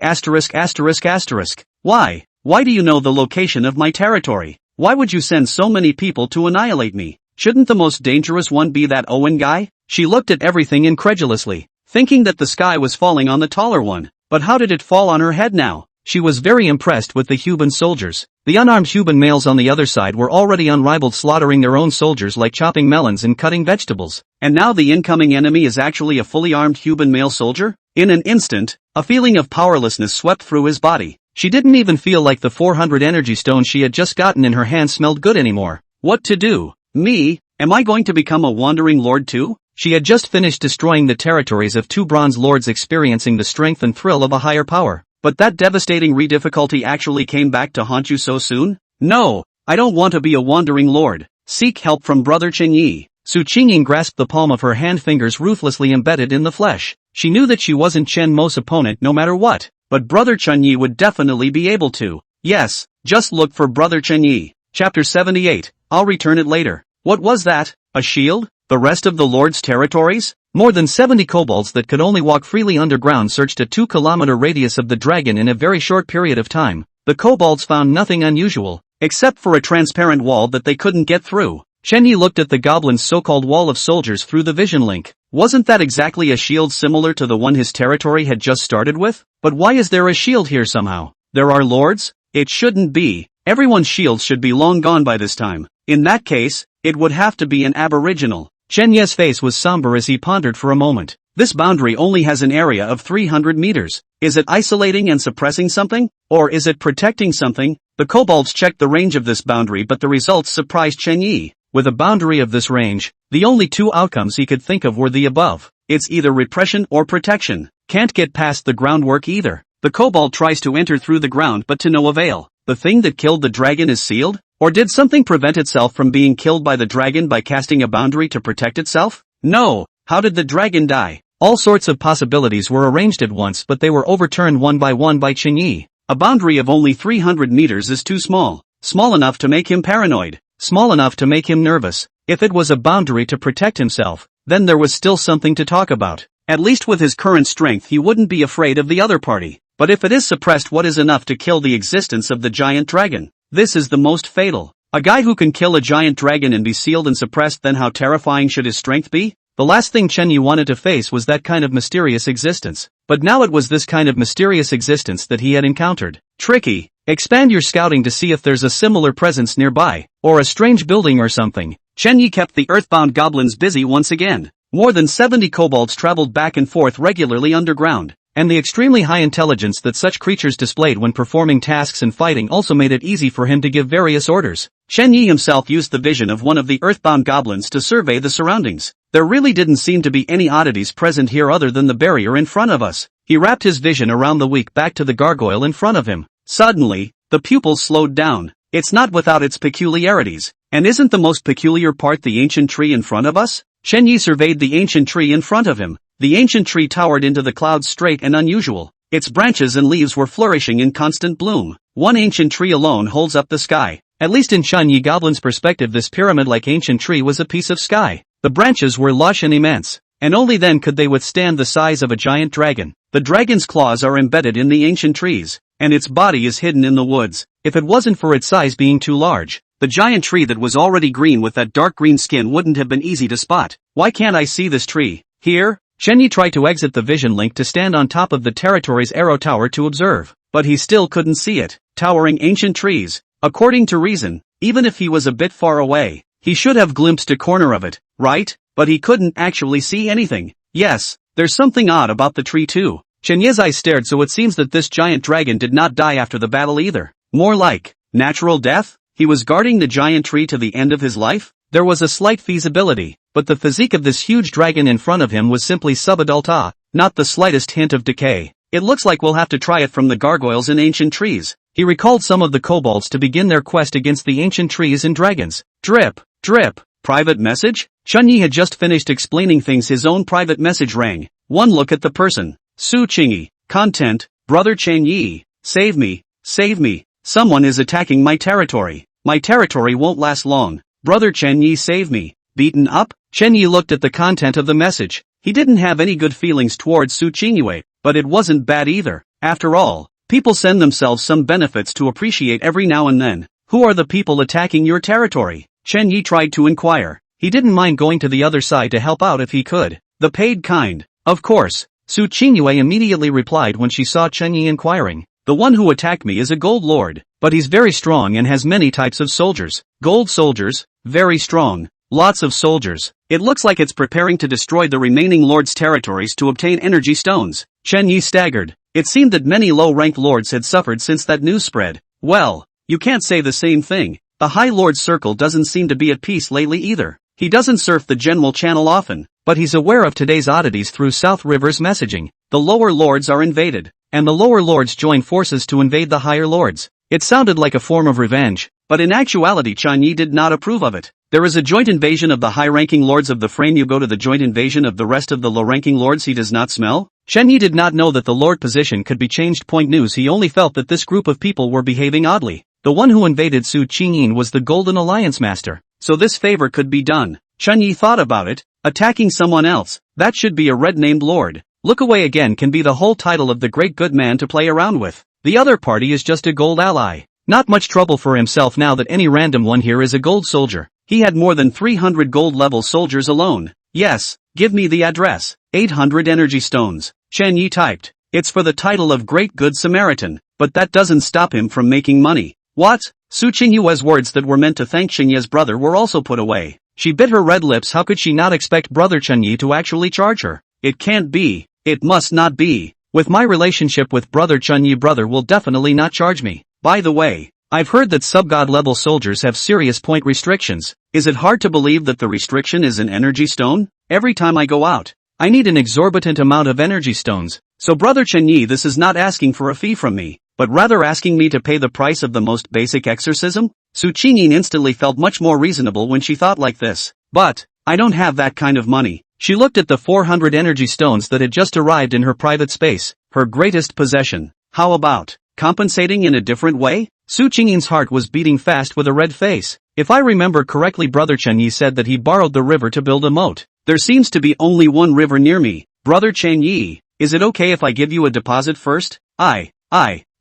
Why? Why do you know the location of my territory? Why would you send so many people to annihilate me? Shouldn't the most dangerous one be that Owen guy? She looked at everything incredulously, thinking that the sky was falling on the taller one. But how did it fall on her head now? She was very impressed with the Huban soldiers. The unarmed Huban males on the other side were already unrivaled, slaughtering their own soldiers like chopping melons and cutting vegetables. And now the incoming enemy is actually a fully armed Huban male soldier? In an instant, a feeling of powerlessness swept through his body. She didn't even feel like the 400 energy stones she had just gotten in her hand smelled good anymore. What to do? Me? Am I going to become a wandering lord too? She had just finished destroying the territories of 2 bronze lords, experiencing the strength and thrill of a higher power. But that devastating redifficulty actually came back to haunt you so soon? No, I don't want to be a wandering lord. Seek help from Brother Qingyi. Su Qingyin grasped the palm of her hand, fingers ruthlessly embedded in the flesh. She knew that she wasn't Chen Mo's opponent no matter what, but Brother Qingyi would definitely be able to. Yes, just look for Brother Qingyi. Chapter 78, I'll return it later. What was that? A shield? The rest of the Lord's territories? More than 70 kobolds that could only walk freely underground searched a 2-kilometer radius of the dragon in a very short period of time. The kobolds found nothing unusual, except for a transparent wall that they couldn't get through. Chen looked at the goblin's so-called wall of soldiers through the vision link. Wasn't that exactly a shield similar to the one his territory had just started with? But why is there a shield here somehow? There are lords? It shouldn't be. Everyone's shields should be long gone by this time. In that case, it would have to be an aboriginal. Chen Ye's face was somber as he pondered for a moment. This boundary only has an area of 300 meters. Is it isolating and suppressing something? Or is it protecting something? The kobolds checked the range of this boundary, but the results surprised Chen Yi. With a boundary of this range, the only 2 outcomes he could think of were the above. It's either repression or protection. Can't get past the groundwork either. The kobold tries to enter through the ground, but to no avail. The thing that killed the dragon is sealed? Or did something prevent itself from being killed by the dragon by casting a boundary to protect itself? No. How did the dragon die? All sorts of possibilities were arranged at once, but they were overturned one by one by Qingyi. A boundary of only 300 meters is too small. Small enough to make him paranoid. Small enough to make him nervous. If it was a boundary to protect himself, then there was still something to talk about. At least with his current strength he wouldn't be afraid of the other party. But if it is suppressed, what is enough to kill the existence of the giant dragon? This is the most fatal. A guy who can kill a giant dragon and be sealed and suppressed, then how terrifying should his strength be? The last thing Chen Yi wanted to face was that kind of mysterious existence. But now it was this kind of mysterious existence that he had encountered. Tricky. Expand your scouting to see if there's a similar presence nearby, or a strange building or something. Chen Yi kept the earthbound goblins busy once again. More than 70 kobolds traveled back and forth regularly underground. And the extremely high intelligence that such creatures displayed when performing tasks and fighting also made it easy for him to give various orders. Chen Yi himself used the vision of one of the earthbound goblins to survey the surroundings. There really didn't seem to be any oddities present here other than the barrier in front of us. He wrapped his vision around the weak back to the gargoyle in front of him. Suddenly, the pupils slowed down. It's not without its peculiarities. And isn't the most peculiar part the ancient tree in front of us? Chen Yi surveyed the ancient tree in front of him. The ancient tree towered into the clouds, straight and unusual. Its branches and leaves were flourishing in constant bloom. One ancient tree alone holds up the sky. At least in Chen Yi Goblin's perspective, this pyramid-like ancient tree was a piece of sky. The branches were lush and immense, and only then could they withstand the size of a giant dragon. The dragon's claws are embedded in the ancient trees, and its body is hidden in the woods. If it wasn't for its size being too large, the giant tree that was already green with that dark green skin wouldn't have been easy to spot. Why can't I see this tree? Here? Chen Yi tried to exit the vision link to stand on top of the territory's arrow tower to observe, but he still couldn't see it. Towering ancient trees. According to reason, even if he was a bit far away, He should have glimpsed a corner of it, right? But he couldn't actually see anything. Yes, there's something odd about the tree too. Chenye's eyes stared, so it seems that this giant dragon did not die after the battle either. More like natural death? He was guarding the giant tree to the end of his life? There was a slight feasibility, but the physique of this huge dragon in front of him was simply subadulta, not the slightest hint of decay. It looks like we'll have to try it from the gargoyles and ancient trees. He recalled some of the kobolds to begin their quest against the ancient trees and dragons. Drip, drip, private message? Chunyi had just finished explaining things. His own private message rang. One look at the person. Su Qingyi. Content, Brother Chengyi. Save me, save me. Someone is attacking my territory. My territory won't last long. Brother Chengyi, save me. Beaten up? Chengyi looked at the content of the message. He didn't have any good feelings towards Su Qingyi, but it wasn't bad either. After all, people send themselves some benefits to appreciate every now and then. Who are the people attacking your territory? Chengyi tried to inquire. He didn't mind going to the other side to help out if he could. The paid kind. Of course. Su Qingyi immediately replied when she saw Chengyi inquiring. The one who attacked me is a gold lord, but he's very strong and has many types of soldiers. Gold soldiers? Very strong. Lots of soldiers. It looks like it's preparing to destroy the remaining lord's territories to obtain energy stones. Chengyi staggered. It seemed that many low-ranked lords had suffered since that news spread. Well, you can't say the same thing. The High Lord's circle doesn't seem to be at peace lately either. He doesn't surf the general channel often, but he's aware of today's oddities through South River's messaging. The lower lords are invaded, and the lower lords join forces to invade the higher lords. It sounded like a form of revenge, but in actuality Changyi did not approve of it. There is a joint invasion of the high-ranking lords of the frame. You go to the joint invasion of the rest of the low-ranking lords he does not smell? Changyi did not know that the lord position could be changed. Point news. He only felt that this group of people were behaving oddly. The one who invaded Su Qingyin was the Golden Alliance Master, so this favor could be done. Changyi thought about it. Attacking someone else, that should be a red-named lord. Look away again can be the whole title of the great good man to play around with. The other party is just a gold ally. Not much trouble for himself now that any random one here is a gold soldier. He had more than 300 gold-level soldiers alone. Yes, give me the address. 800 energy stones. Changyi typed. It's for the title of Great Good Samaritan, but that doesn't stop him from making money. What? Su Qingyue's words that were meant to thank Chengyi's brother were also put away. She bit her red lips. How could she not expect Brother Chengyi to actually charge her? It can't be. It must not be. With my relationship with Brother Chengyi, brother will definitely not charge me. By the way, I've heard that sub-god level soldiers have serious point restrictions. Is it hard to believe that the restriction is an energy stone? Every time I go out, I need an exorbitant amount of energy stones. So Brother Chengyi, this is not asking for a fee from me, but rather asking me to pay the price of the most basic exorcism? Su Qingyin instantly felt much more reasonable when she thought like this. But, I don't have that kind of money. She looked at the 400 energy stones that had just arrived in her private space, her greatest possession. How about compensating in a different way? Su Qingyin's heart was beating fast with a red face. If I remember correctly, Brother Chengyi said that he borrowed the river to build a moat. There seems to be only one river near me. Brother Chengyi, is it okay if I give you a deposit first? I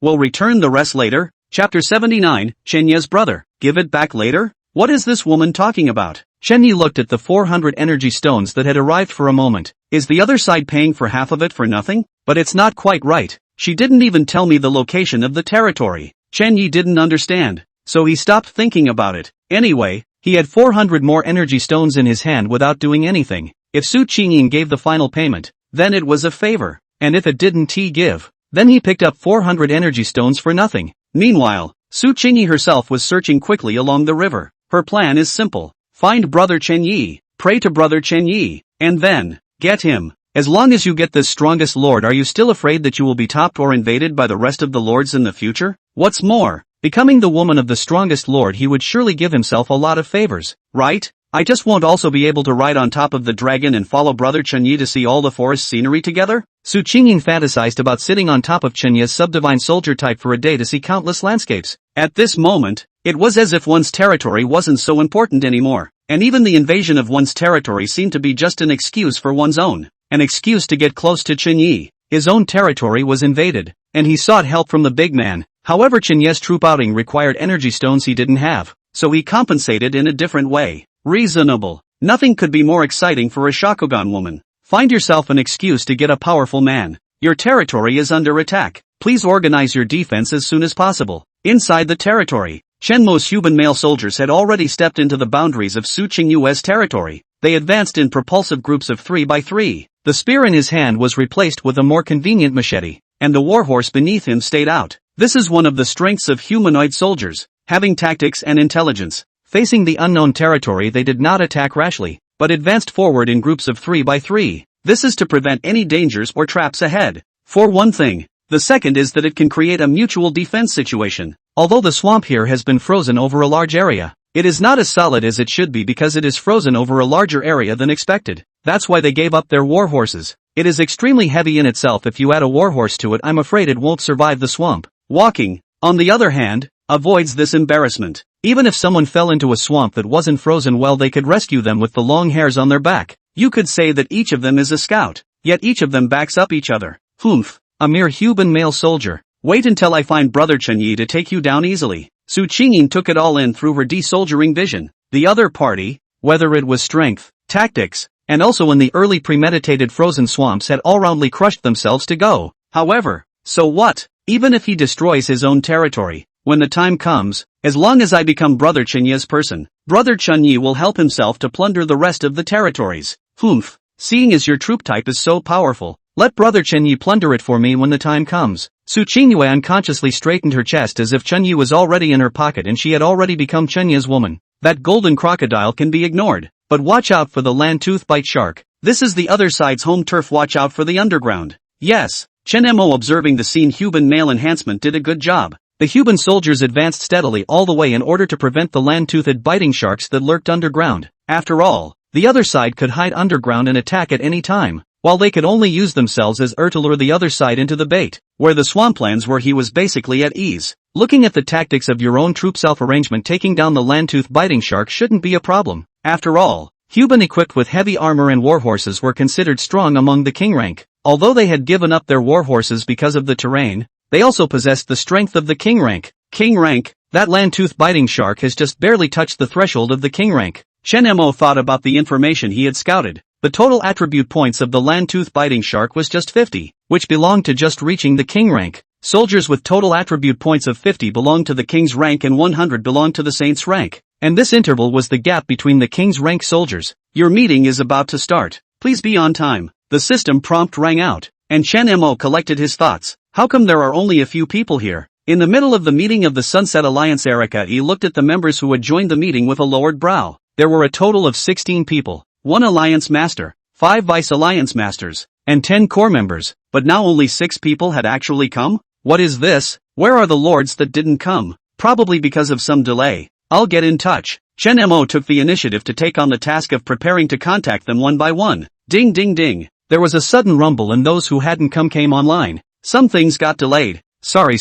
will return the rest later. Chapter 79, Chengyi's brother. Give it back later? What is this woman talking about? Chengyi looked at the 400 energy stones that had arrived for a moment. Is the other side paying for half of it for nothing? But it's not quite right. She didn't even tell me the location of the territory. Chengyi didn't understand, so he stopped thinking about it. Anyway, he had 400 more energy stones in his hand without doing anything. If Su Qingyin gave the final payment, then it was a favor. And if it didn't give, then he picked up 400 energy stones for nothing. Meanwhile, Su Qingyi herself was searching quickly along the river. Her plan is simple. Find Brother Chengyi, pray to Brother Chengyi, and then get him. As long as you get this strongest lord, are you still afraid that you will be topped or invaded by the rest of the lords in the future? What's more, becoming the woman of the strongest lord, he would surely give himself a lot of favors, right? I just won't also be able to ride on top of the dragon and follow Brother Chengyi to see all the forest scenery together? Su Qingyin fantasized about sitting on top of Chengyi's subdivine soldier type for a day to see countless landscapes. At this moment, it was as if one's territory wasn't so important anymore, and even the invasion of one's territory seemed to be just an excuse for one's own. An excuse to get close to Chengyi. His own territory was invaded, and he sought help from the big man. However, Chengyi's troop outing required energy stones he didn't have, so he compensated in a different way. Reasonable. Nothing could be more exciting for a Shakugan woman. Find yourself an excuse to get a powerful man. Your territory is under attack. Please organize your defense as soon as possible. Inside the territory, Shenmo's human male soldiers had already stepped into the boundaries of Su Qingyue's territory. They advanced in propulsive groups of 3 by 3. The spear in his hand was replaced with a more convenient machete, and the warhorse beneath him stayed out. This is one of the strengths of humanoid soldiers, having tactics and intelligence. Facing the unknown territory, they did not attack rashly, but advanced forward in groups of 3 by 3. This is to prevent any dangers or traps ahead. For one thing. The second is that it can create a mutual defense situation. Although the swamp here has been frozen over a large area, it is not as solid as it should be because it is frozen over a larger area than expected. That's why they gave up their warhorses. It is extremely heavy in itself. If you add a warhorse to it, I'm afraid it won't survive the swamp. Walking, on the other hand, avoids this embarrassment. Even if someone fell into a swamp that wasn't frozen well, they could rescue them with the long hairs on their back. You could say that each of them is a scout, yet each of them backs up each other. Humph. A mere human male soldier. Wait until I find Brother Chenyi to take you down easily. Su Qingyin took it all in through her de-soldiering vision. The other party, whether it was strength, tactics, and also in the early premeditated frozen swamps, had all roundly crushed themselves to go. However, so what? Even if he destroys his own territory, when the time comes, as long as I become Brother Chenyi's person, Brother Chenyi will help himself to plunder the rest of the territories. Humph. Seeing as your troop type is so powerful, let Brother Chenyi plunder it for me when the time comes. Su Qingyue unconsciously straightened her chest as if Chenyi was already in her pocket and she had already become Chenyi's woman. That golden crocodile can be ignored, but watch out for the land tooth-bite shark. This is the other side's home turf. Watch out for the underground. Yes, Chen Mo observing the scene. Human male enhancement did a good job. The human soldiers advanced steadily all the way in order to prevent the land-toothed biting sharks that lurked underground. After all, the other side could hide underground and attack at any time, while they could only use themselves as to lure the other side into the bait. Where the swamplands were, he was basically at ease. Looking at the tactics of your own troop self-arrangement, taking down the land-tooth biting shark shouldn't be a problem. After all, human equipped with heavy armor and warhorses were considered strong among the king rank. Although they had given up their warhorses because of the terrain, they also possessed the strength of the king rank. King rank, that land-tooth biting shark has just barely touched the threshold of the king rank. Chen Mo thought about the information he had scouted. The total attribute points of the land-tooth biting shark was just 50, which belonged to just reaching the king rank. Soldiers with total attribute points of 50 belonged to the king's rank and 100 belonged to the saint's rank. And this interval was the gap between the king's rank soldiers. Your meeting is about to start. Please be on time. The system prompt rang out, and Chen Mo collected his thoughts. How come there are only a few people here? In the middle of the meeting of the Sunset Alliance, Erika he looked at the members who had joined the meeting with a lowered brow. There were a total of 16 people, 1 alliance master, 5 vice alliance masters, and 10 core members, but now only 6 people had actually come? What is this? Where are the lords that didn't come? Probably because of some delay. I'll get in touch. Chen Mo took the initiative to take on the task of preparing to contact them one by one. Ding ding ding. There was a sudden rumble and those who hadn't come came online. Some things got delayed. Sorry.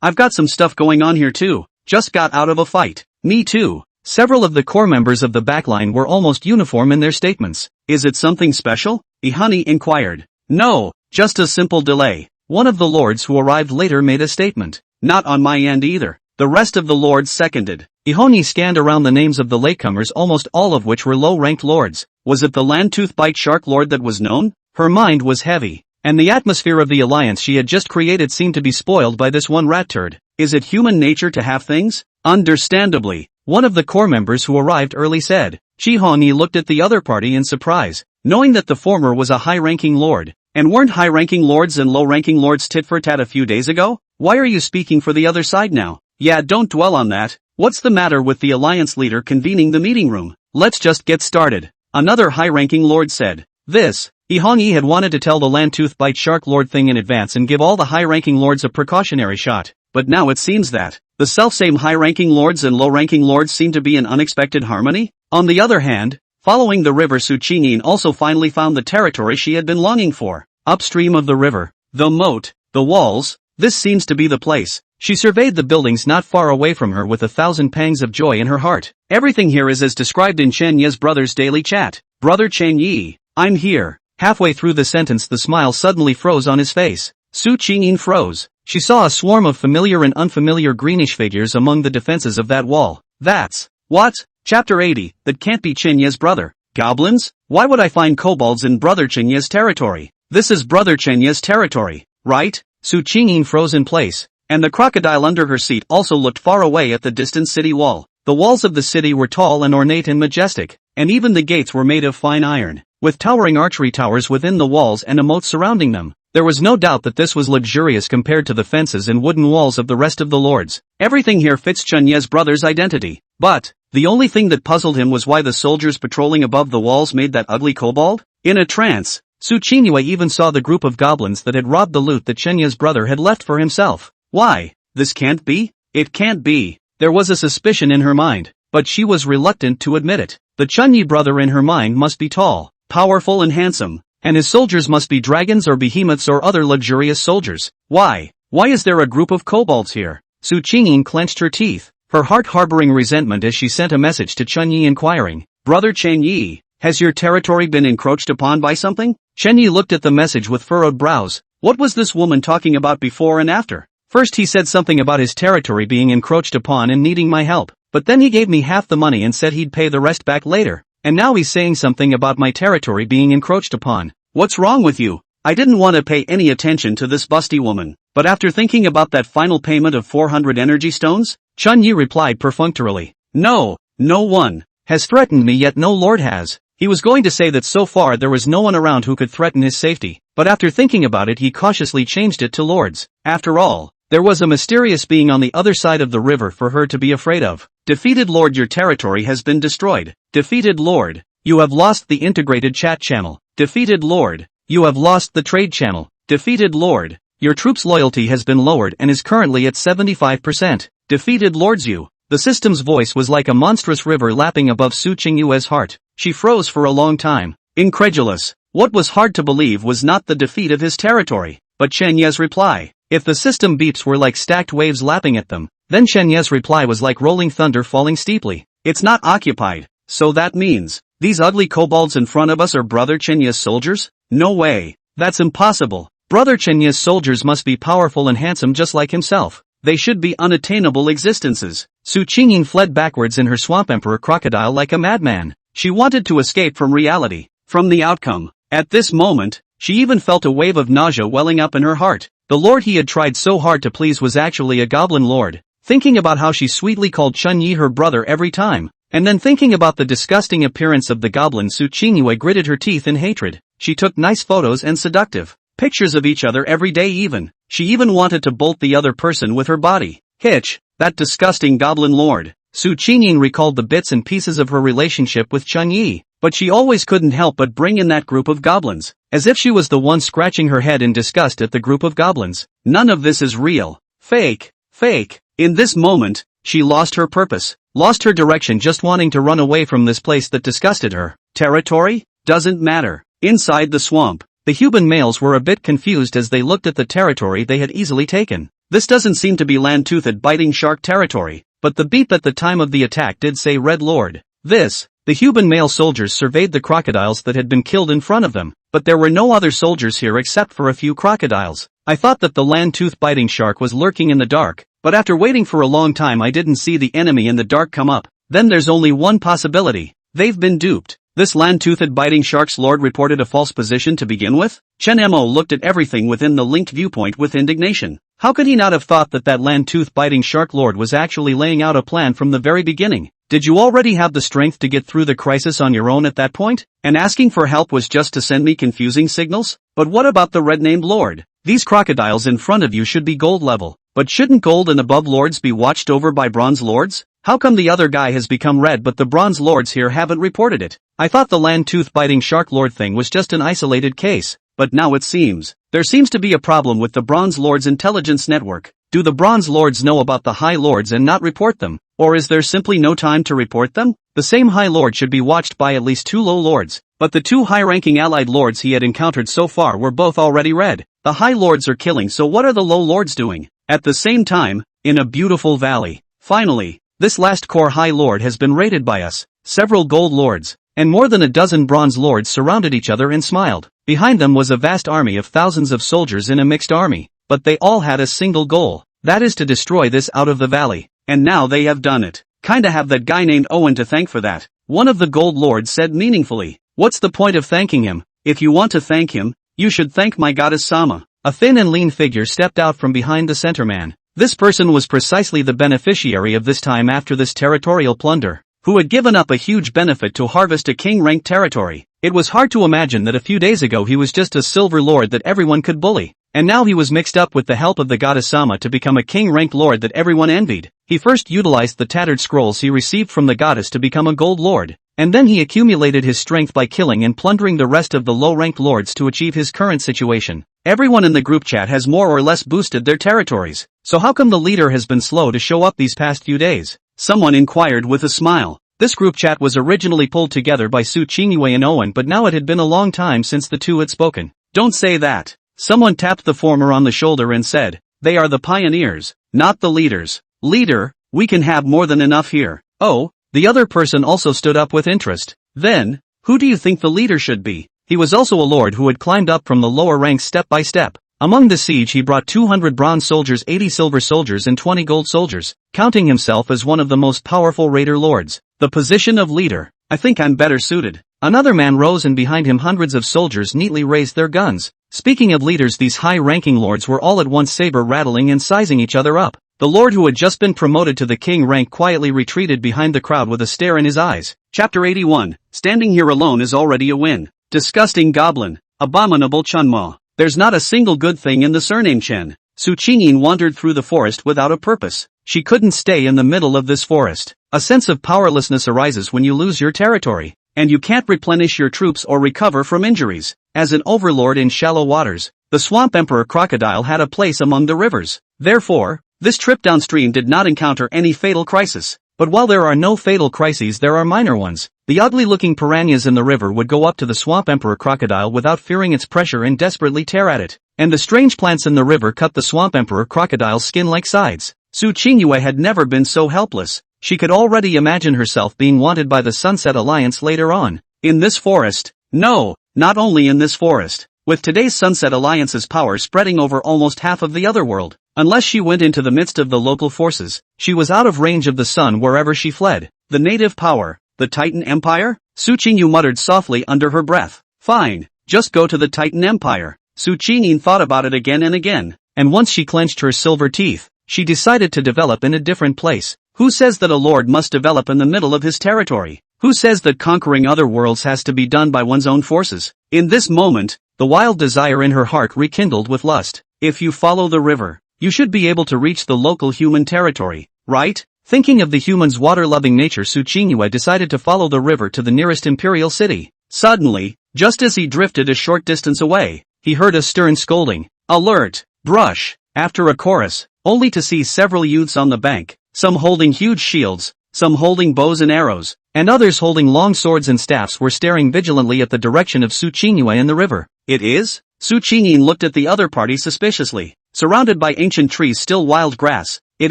I've got some stuff going on here too. Just got out of a fight. Me too. Several of the core members of the backline were almost uniform in their statements. Is it something special? Ihani inquired. No, just a simple delay. One of the lords who arrived later made a statement. Not on my end either. The rest of the lords seconded. Ihoni scanned around the names of the latecomers, almost all of which were low-ranked lords. Was it the land-tooth bite shark lord that was known? Her mind was heavy, and the atmosphere of the alliance she had just created seemed to be spoiled by this one rat turd. Is it human nature to have things? Understandably, one of the core members who arrived early said. Chihoni looked at the other party in surprise, knowing that the former was a high-ranking lord. And weren't high-ranking lords and low-ranking lords tit for tat a few days ago? Why are you speaking for the other side now? Yeah, don't dwell on that. What's the matter with the alliance leader convening the meeting room? Let's just get started. Another high-ranking lord said. This, Ihongi had wanted to tell the land-tooth bite shark lord thing in advance and give all the high-ranking lords a precautionary shot. But now it seems that the self-same high-ranking lords and low-ranking lords seem to be in unexpected harmony. On the other hand, following the river, Su Qingyin also finally found the territory she had been longing for. Upstream of the river, the moat, the walls, this seems to be the place. She surveyed the buildings not far away from her with 1,000 pangs of joy in her heart. Everything here is as described in Chen Ye's brother's daily chat. Brother Chen Yi, I'm here. Halfway through the sentence the smile suddenly froze on his face. Su Qingyin froze. She saw a swarm of familiar and unfamiliar greenish figures among the defenses of that wall. That's what? Chapter 80, that can't be Chen Ye's brother. Goblins? Why would I find kobolds in Brother Chen Ye's territory? This is Brother Chen Ye's territory, right? Su Qingyin froze in place. and the crocodile under her seat also looked far away at the distant city wall. The walls of the city were tall and ornate and majestic, and even the gates were made of fine iron, with towering archery towers within the walls and a moat surrounding them. There was no doubt that this was luxurious compared to the fences and wooden walls of the rest of the lords. Everything here fits Chunye's brother's identity. But the only thing that puzzled him was why the soldiers patrolling above the walls made that ugly kobold. In a trance, Su Qinyue even saw the group of goblins that had robbed the loot that Chunye's brother had left for himself. Why? This can't be? It can't be. There was a suspicion in her mind, but she was reluctant to admit it. The Chunye brother in her mind must be tall, powerful and handsome, and his soldiers must be dragons or behemoths or other luxurious soldiers. Why? Why is there a group of kobolds here? Su Qingyin clenched her teeth, her heart harboring resentment as she sent a message to Chunye inquiring, "Brother Chunye, has your territory been encroached upon by something?" Chunye looked at the message with furrowed brows. What was this woman talking about before and after? First he said something about his territory being encroached upon and needing my help, but then he gave me half the money and said he'd pay the rest back later, and now he's saying something about my territory being encroached upon. What's wrong with you? I didn't want to pay any attention to this busty woman, but after thinking about that final payment of 400 energy stones, Chunye replied perfunctorily, "No, no one has threatened me yet, no lord has." He was going to say that so far there was no one around who could threaten his safety, but after thinking about it he cautiously changed it to lords. After all, there was a mysterious being on the other side of the river for her to be afraid of. Defeated lord, your territory has been destroyed. Defeated lord, you have lost the integrated chat channel. Defeated lord, you have lost the trade channel. Defeated lord, your troops' loyalty has been lowered and is currently at 75%. Defeated lords, you. The system's voice was like a monstrous river lapping above Su Qingyue's heart. She froze for a long time, incredulous. What was hard to believe was not the defeat of his territory, but Chenye's reply. If the system beeps were like stacked waves lapping at them, then Chenye's reply was like rolling thunder falling steeply. It's not occupied, so that means these ugly kobolds in front of us are Brother Chenye's soldiers? No way. That's impossible. Brother Chenye's soldiers must be powerful and handsome just like himself. They should be unattainable existences. Su Qingyin fled backwards in her swamp emperor crocodile like a madman. She wanted to escape from reality, from the outcome. At this moment, she even felt a wave of nausea welling up in her heart. The lord he had tried so hard to please was actually a goblin lord. Thinking about how she sweetly called Chunye her brother every time, and then thinking about the disgusting appearance of the goblin, Su Qinyue gritted her teeth in hatred. She took nice photos and seductive pictures of each other every day even. She even wanted to bolt the other person with her body. Hitch, that disgusting goblin lord. Su Qingyin recalled the bits and pieces of her relationship with Chunye, but she always couldn't help but bring in that group of goblins, as if she was the one scratching her head in disgust at the group of goblins. None of this is real. Fake. Fake. In this moment, she lost her purpose, lost her direction, just wanting to run away from this place that disgusted her. Territory? Doesn't matter. Inside the swamp, the human males were a bit confused as they looked at the territory they had easily taken. This doesn't seem to be land-toothed biting shark territory, but the beep at the time of the attack did say Red Lord. The human male soldiers surveyed the crocodiles that had been killed in front of them, but there were no other soldiers here except for a few crocodiles. I thought that the land-tooth biting shark was lurking in the dark, but after waiting for a long time I didn't see the enemy in the dark come up. Then there's only one possibility. They've been duped. This land-toothed biting shark's lord reported a false position to begin with? Chen Mo looked at everything within the linked viewpoint with indignation. How could he not have thought that that land-tooth biting shark lord was actually laying out a plan from the very beginning? Did you already have the strength to get through the crisis on your own at that point? And asking for help was just to send me confusing signals? But what about the red-named lord? These crocodiles in front of you should be gold level, but shouldn't gold and above lords be watched over by bronze lords? How come the other guy has become red but the bronze lords here haven't reported it? I thought the land-tooth biting shark lord thing was just an isolated case, but now it seems there seems to be a problem with the bronze lords intelligence network. Do the bronze lords know about the high lords and not report them? Or is there simply no time to report them? The same high lord should be watched by at least two low lords, but the two high-ranking allied lords he had encountered so far were both already red. The high lords are killing, so what are the low lords doing? At the same time, in a beautiful valley. Finally, this last core high lord has been raided by us. Several gold lords, and more than a dozen bronze lords surrounded each other and smiled. Behind them was a vast army of thousands of soldiers in a mixed army, but they all had a single goal, that is to destroy this out of the valley. And now they have done it. Kinda have that guy named Owen to thank for that. One of the gold lords said meaningfully. What's the point of thanking him? If you want to thank him, you should thank my goddess Sama. A thin and lean figure stepped out from behind the center man. This person was precisely the beneficiary of this time after this territorial plunder, who had given up a huge benefit to harvest a king-ranked territory. It was hard to imagine that a few days ago he was just a silver lord that everyone could bully, and now he was mixed up with the help of the goddess Sama to become a king-ranked lord that everyone envied. He first utilized the tattered scrolls he received from the goddess to become a gold lord, and then he accumulated his strength by killing and plundering the rest of the low-ranked lords to achieve his current situation. Everyone in the group chat has more or less boosted their territories, so how come the leader has been slow to show up these past few days? Someone inquired with a smile. This group chat was originally pulled together by Su Qingyue and Owen, but now it had been a long time since the two had spoken. Don't say that. Someone tapped the former on the shoulder and said, "They are the pioneers, not the leaders." "Leader, we can have more than enough here." "Oh," the other person also stood up with interest. "Then, who do you think the leader should be?" He was also a lord who had climbed up from the lower ranks step by step. Among the siege he brought 200 bronze soldiers, 80 silver soldiers and 20 gold soldiers, counting himself as one of the most powerful raider lords. The position of leader. "I think I'm better suited." Another man rose, and behind him hundreds of soldiers neatly raised their guns. Speaking of leaders, these high-ranking lords were all at once saber-rattling and sizing each other up. The lord who had just been promoted to the king rank quietly retreated behind the crowd with a stare in his eyes. Chapter 81. Standing here alone is already a win. Disgusting goblin. Abominable Chunma. There's not a single good thing in the surname Chen. Su Qingyin wandered through the forest without a purpose. She couldn't stay in the middle of this forest. A sense of powerlessness arises when you lose your territory, and you can't replenish your troops or recover from injuries. As an overlord in shallow waters, the swamp emperor crocodile had a place among the rivers. Therefore, this trip downstream did not encounter any fatal crisis. But while there are no fatal crises, there are minor ones. The ugly-looking piranhas in the river would go up to the swamp emperor crocodile without fearing its pressure and desperately tear at it. And the strange plants in the river cut the swamp emperor crocodile's skin like sides. Su Qingyue had never been so helpless. She could already imagine herself being wanted by the Sunset Alliance later on. In this forest? No, not only in this forest. With today's Sunset Alliance's power spreading over almost half of the other world, unless she went into the midst of the local forces, she was out of range of the sun wherever she fled. The native power, the Titan Empire? Su Qingyu muttered softly under her breath. Fine, just go to the Titan Empire. Su Qingyin thought about it again and again, and once she clenched her silver teeth, she decided to develop in a different place. Who says that a lord must develop in the middle of his territory? Who says that conquering other worlds has to be done by one's own forces? In this moment, the wild desire in her heart rekindled with lust. If you follow the river, you should be able to reach the local human territory, right? Thinking of the human's water-loving nature, Su Qingyue decided to follow the river to the nearest imperial city. Suddenly, just as he drifted a short distance away, he heard a stern scolding. "Alert! Brush!" After a chorus, only to see several youths on the bank, some holding huge shields, some holding bows and arrows, and others holding long swords and staffs, were staring vigilantly at the direction of Su Qingyue in the river. "It is?" Su Qingyin looked at the other party suspiciously. Surrounded by ancient trees, still wild grass, it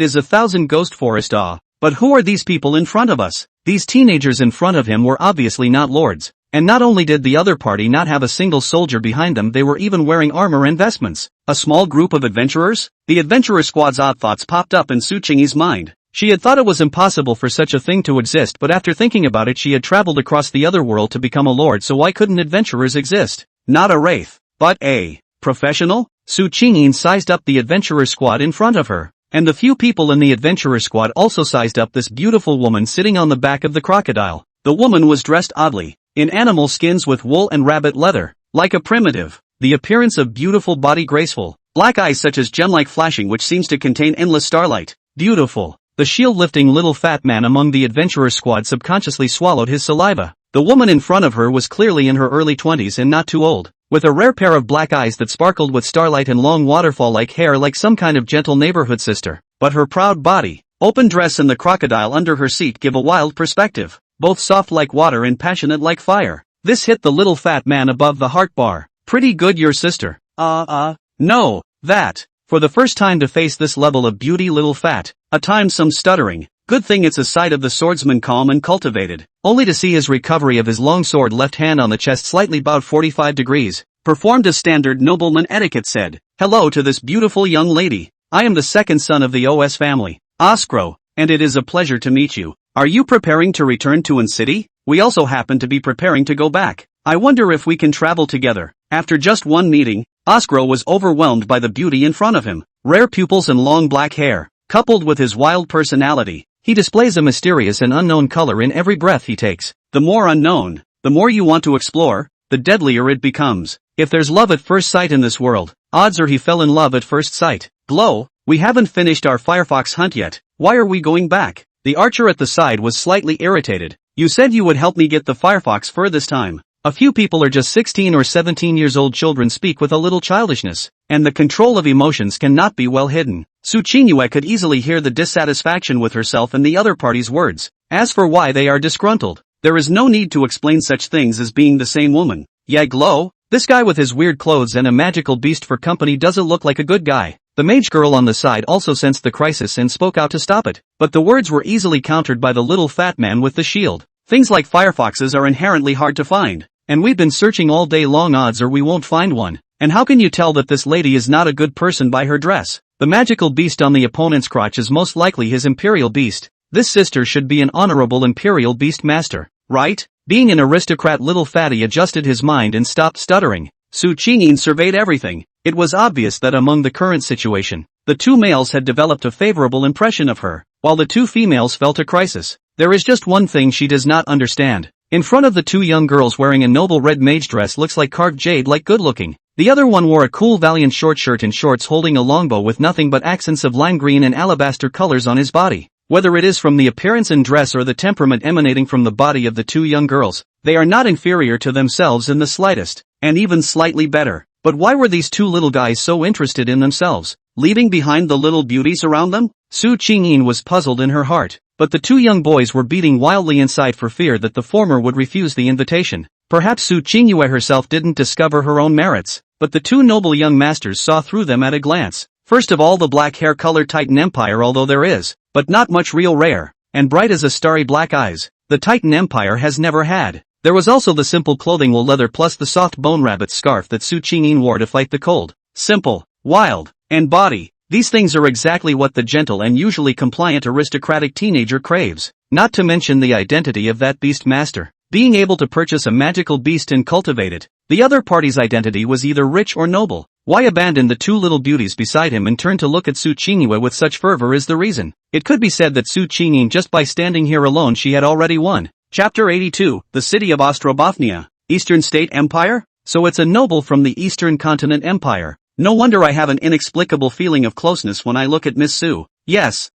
is a thousand ghost forest. But who are these people in front of us? These teenagers in front of him were obviously not lords. And not only did the other party not have a single soldier behind them, they were even wearing armor and vestments. A small group of adventurers? The adventurer squad's odd thoughts popped up in Su Qingyi's mind. She had thought it was impossible for such a thing to exist, but after thinking about it, she had traveled across the other world to become a lord, so why couldn't adventurers exist? Not a wraith, but a professional? Su Qingyin sized up the adventurer squad in front of her, and the few people in the adventurer squad also sized up this beautiful woman sitting on the back of the crocodile. The woman was dressed oddly, in animal skins with wool and rabbit leather, like a primitive. The appearance of beautiful body, graceful, black eyes such as gem-like flashing which seems to contain endless starlight. Beautiful. The shield-lifting little fat man among the adventurer squad subconsciously swallowed his saliva. The woman in front of her was clearly in her early 20s and not too old, with a rare pair of black eyes that sparkled with starlight and long waterfall-like hair like some kind of gentle neighborhood sister. But her proud body, open dress and the crocodile under her seat give a wild perspective, both soft like water and passionate like fire. This hit the little fat man above the heart bar. Pretty good, your sister. No, that. For the first time to face this level of beauty, little fat, a time some stuttering. Good thing it's a side of the swordsman calm and cultivated, only to see his recovery of his long sword, left hand on the chest slightly bowed 45 degrees, performed as standard nobleman etiquette, said, "Hello to this beautiful young lady. I am the second son of the OS family, Oscro, and it is a pleasure to meet you. Are you preparing to return to An City? We also happen to be preparing to go back. I wonder if we can travel together." After just one meeting, Oscro was overwhelmed by the beauty in front of him. Rare pupils and long black hair, coupled with his wild personality, he displays a mysterious and unknown color in every breath he takes. The more unknown, the more you want to explore, the deadlier it becomes. If there's love at first sight in this world, odds are he fell in love at first sight. Glow, we haven't finished our firefox hunt yet. Why are we going back? The archer at the side was slightly irritated. You said you would help me get the firefox fur this time. A few people are just 16 or 17 years old children speak with a little childishness, and the control of emotions cannot be well hidden. Su Qingyue could easily hear the dissatisfaction with herself and the other party's words. As for why they are disgruntled, there is no need to explain such things as being the same woman. Yeah, Glow, this guy with his weird clothes and a magical beast for company doesn't look like a good guy. The mage girl on the side also sensed the crisis and spoke out to stop it, but the words were easily countered by the little fat man with the shield. Things like firefoxes are inherently hard to find, and we've been searching all day long, odds are we won't find one. And how can you tell that this lady is not a good person by her dress? The magical beast on the opponent's crotch is most likely his imperial beast. This sister should be an honorable imperial beast master, right? Being an aristocrat, little fatty adjusted his mind and stopped stuttering. Su Qingyin surveyed everything. It was obvious that among the current situation, the two males had developed a favorable impression of her, while the two females felt a crisis. There is just one thing she does not understand. In front of the two young girls wearing a noble red mage dress looks like carved jade, like good looking. The other one wore a cool valiant short shirt and shorts holding a longbow with nothing but accents of lime green and alabaster colors on his body. Whether it is from the appearance and dress or the temperament emanating from the body of the two young girls, they are not inferior to themselves in the slightest, and even slightly better. But why were these two little guys so interested in themselves, leaving behind the little beauties around them? Su Qingyin was puzzled in her heart, but the two young boys were beating wildly inside for fear that the former would refuse the invitation. Perhaps Su Qingyue herself didn't discover her own merits, but the two noble young masters saw through them at a glance. First of all, the black hair colored Titan Empire, although there is, but not much real rare, and bright as a starry black eyes, the Titan Empire has never had. There was also the simple clothing wool leather plus the soft bone rabbit scarf that Su Qingyin wore to fight the cold. Simple, wild, and body. These things are exactly what the gentle and usually compliant aristocratic teenager craves, not to mention the identity of that beast master. Being able to purchase a magical beast and cultivate it. The other party's identity was either rich or noble. Why abandon the two little beauties beside him and turn to look at Su Qingyue with such fervor is the reason. It could be said that Su Qingyin, just by standing here alone, she had already won. Chapter 82, the city of Ostrobothnia, Eastern State Empire? So it's a noble from the Eastern Continent Empire. No wonder I have an inexplicable feeling of closeness when I look at Miss Su. Yes,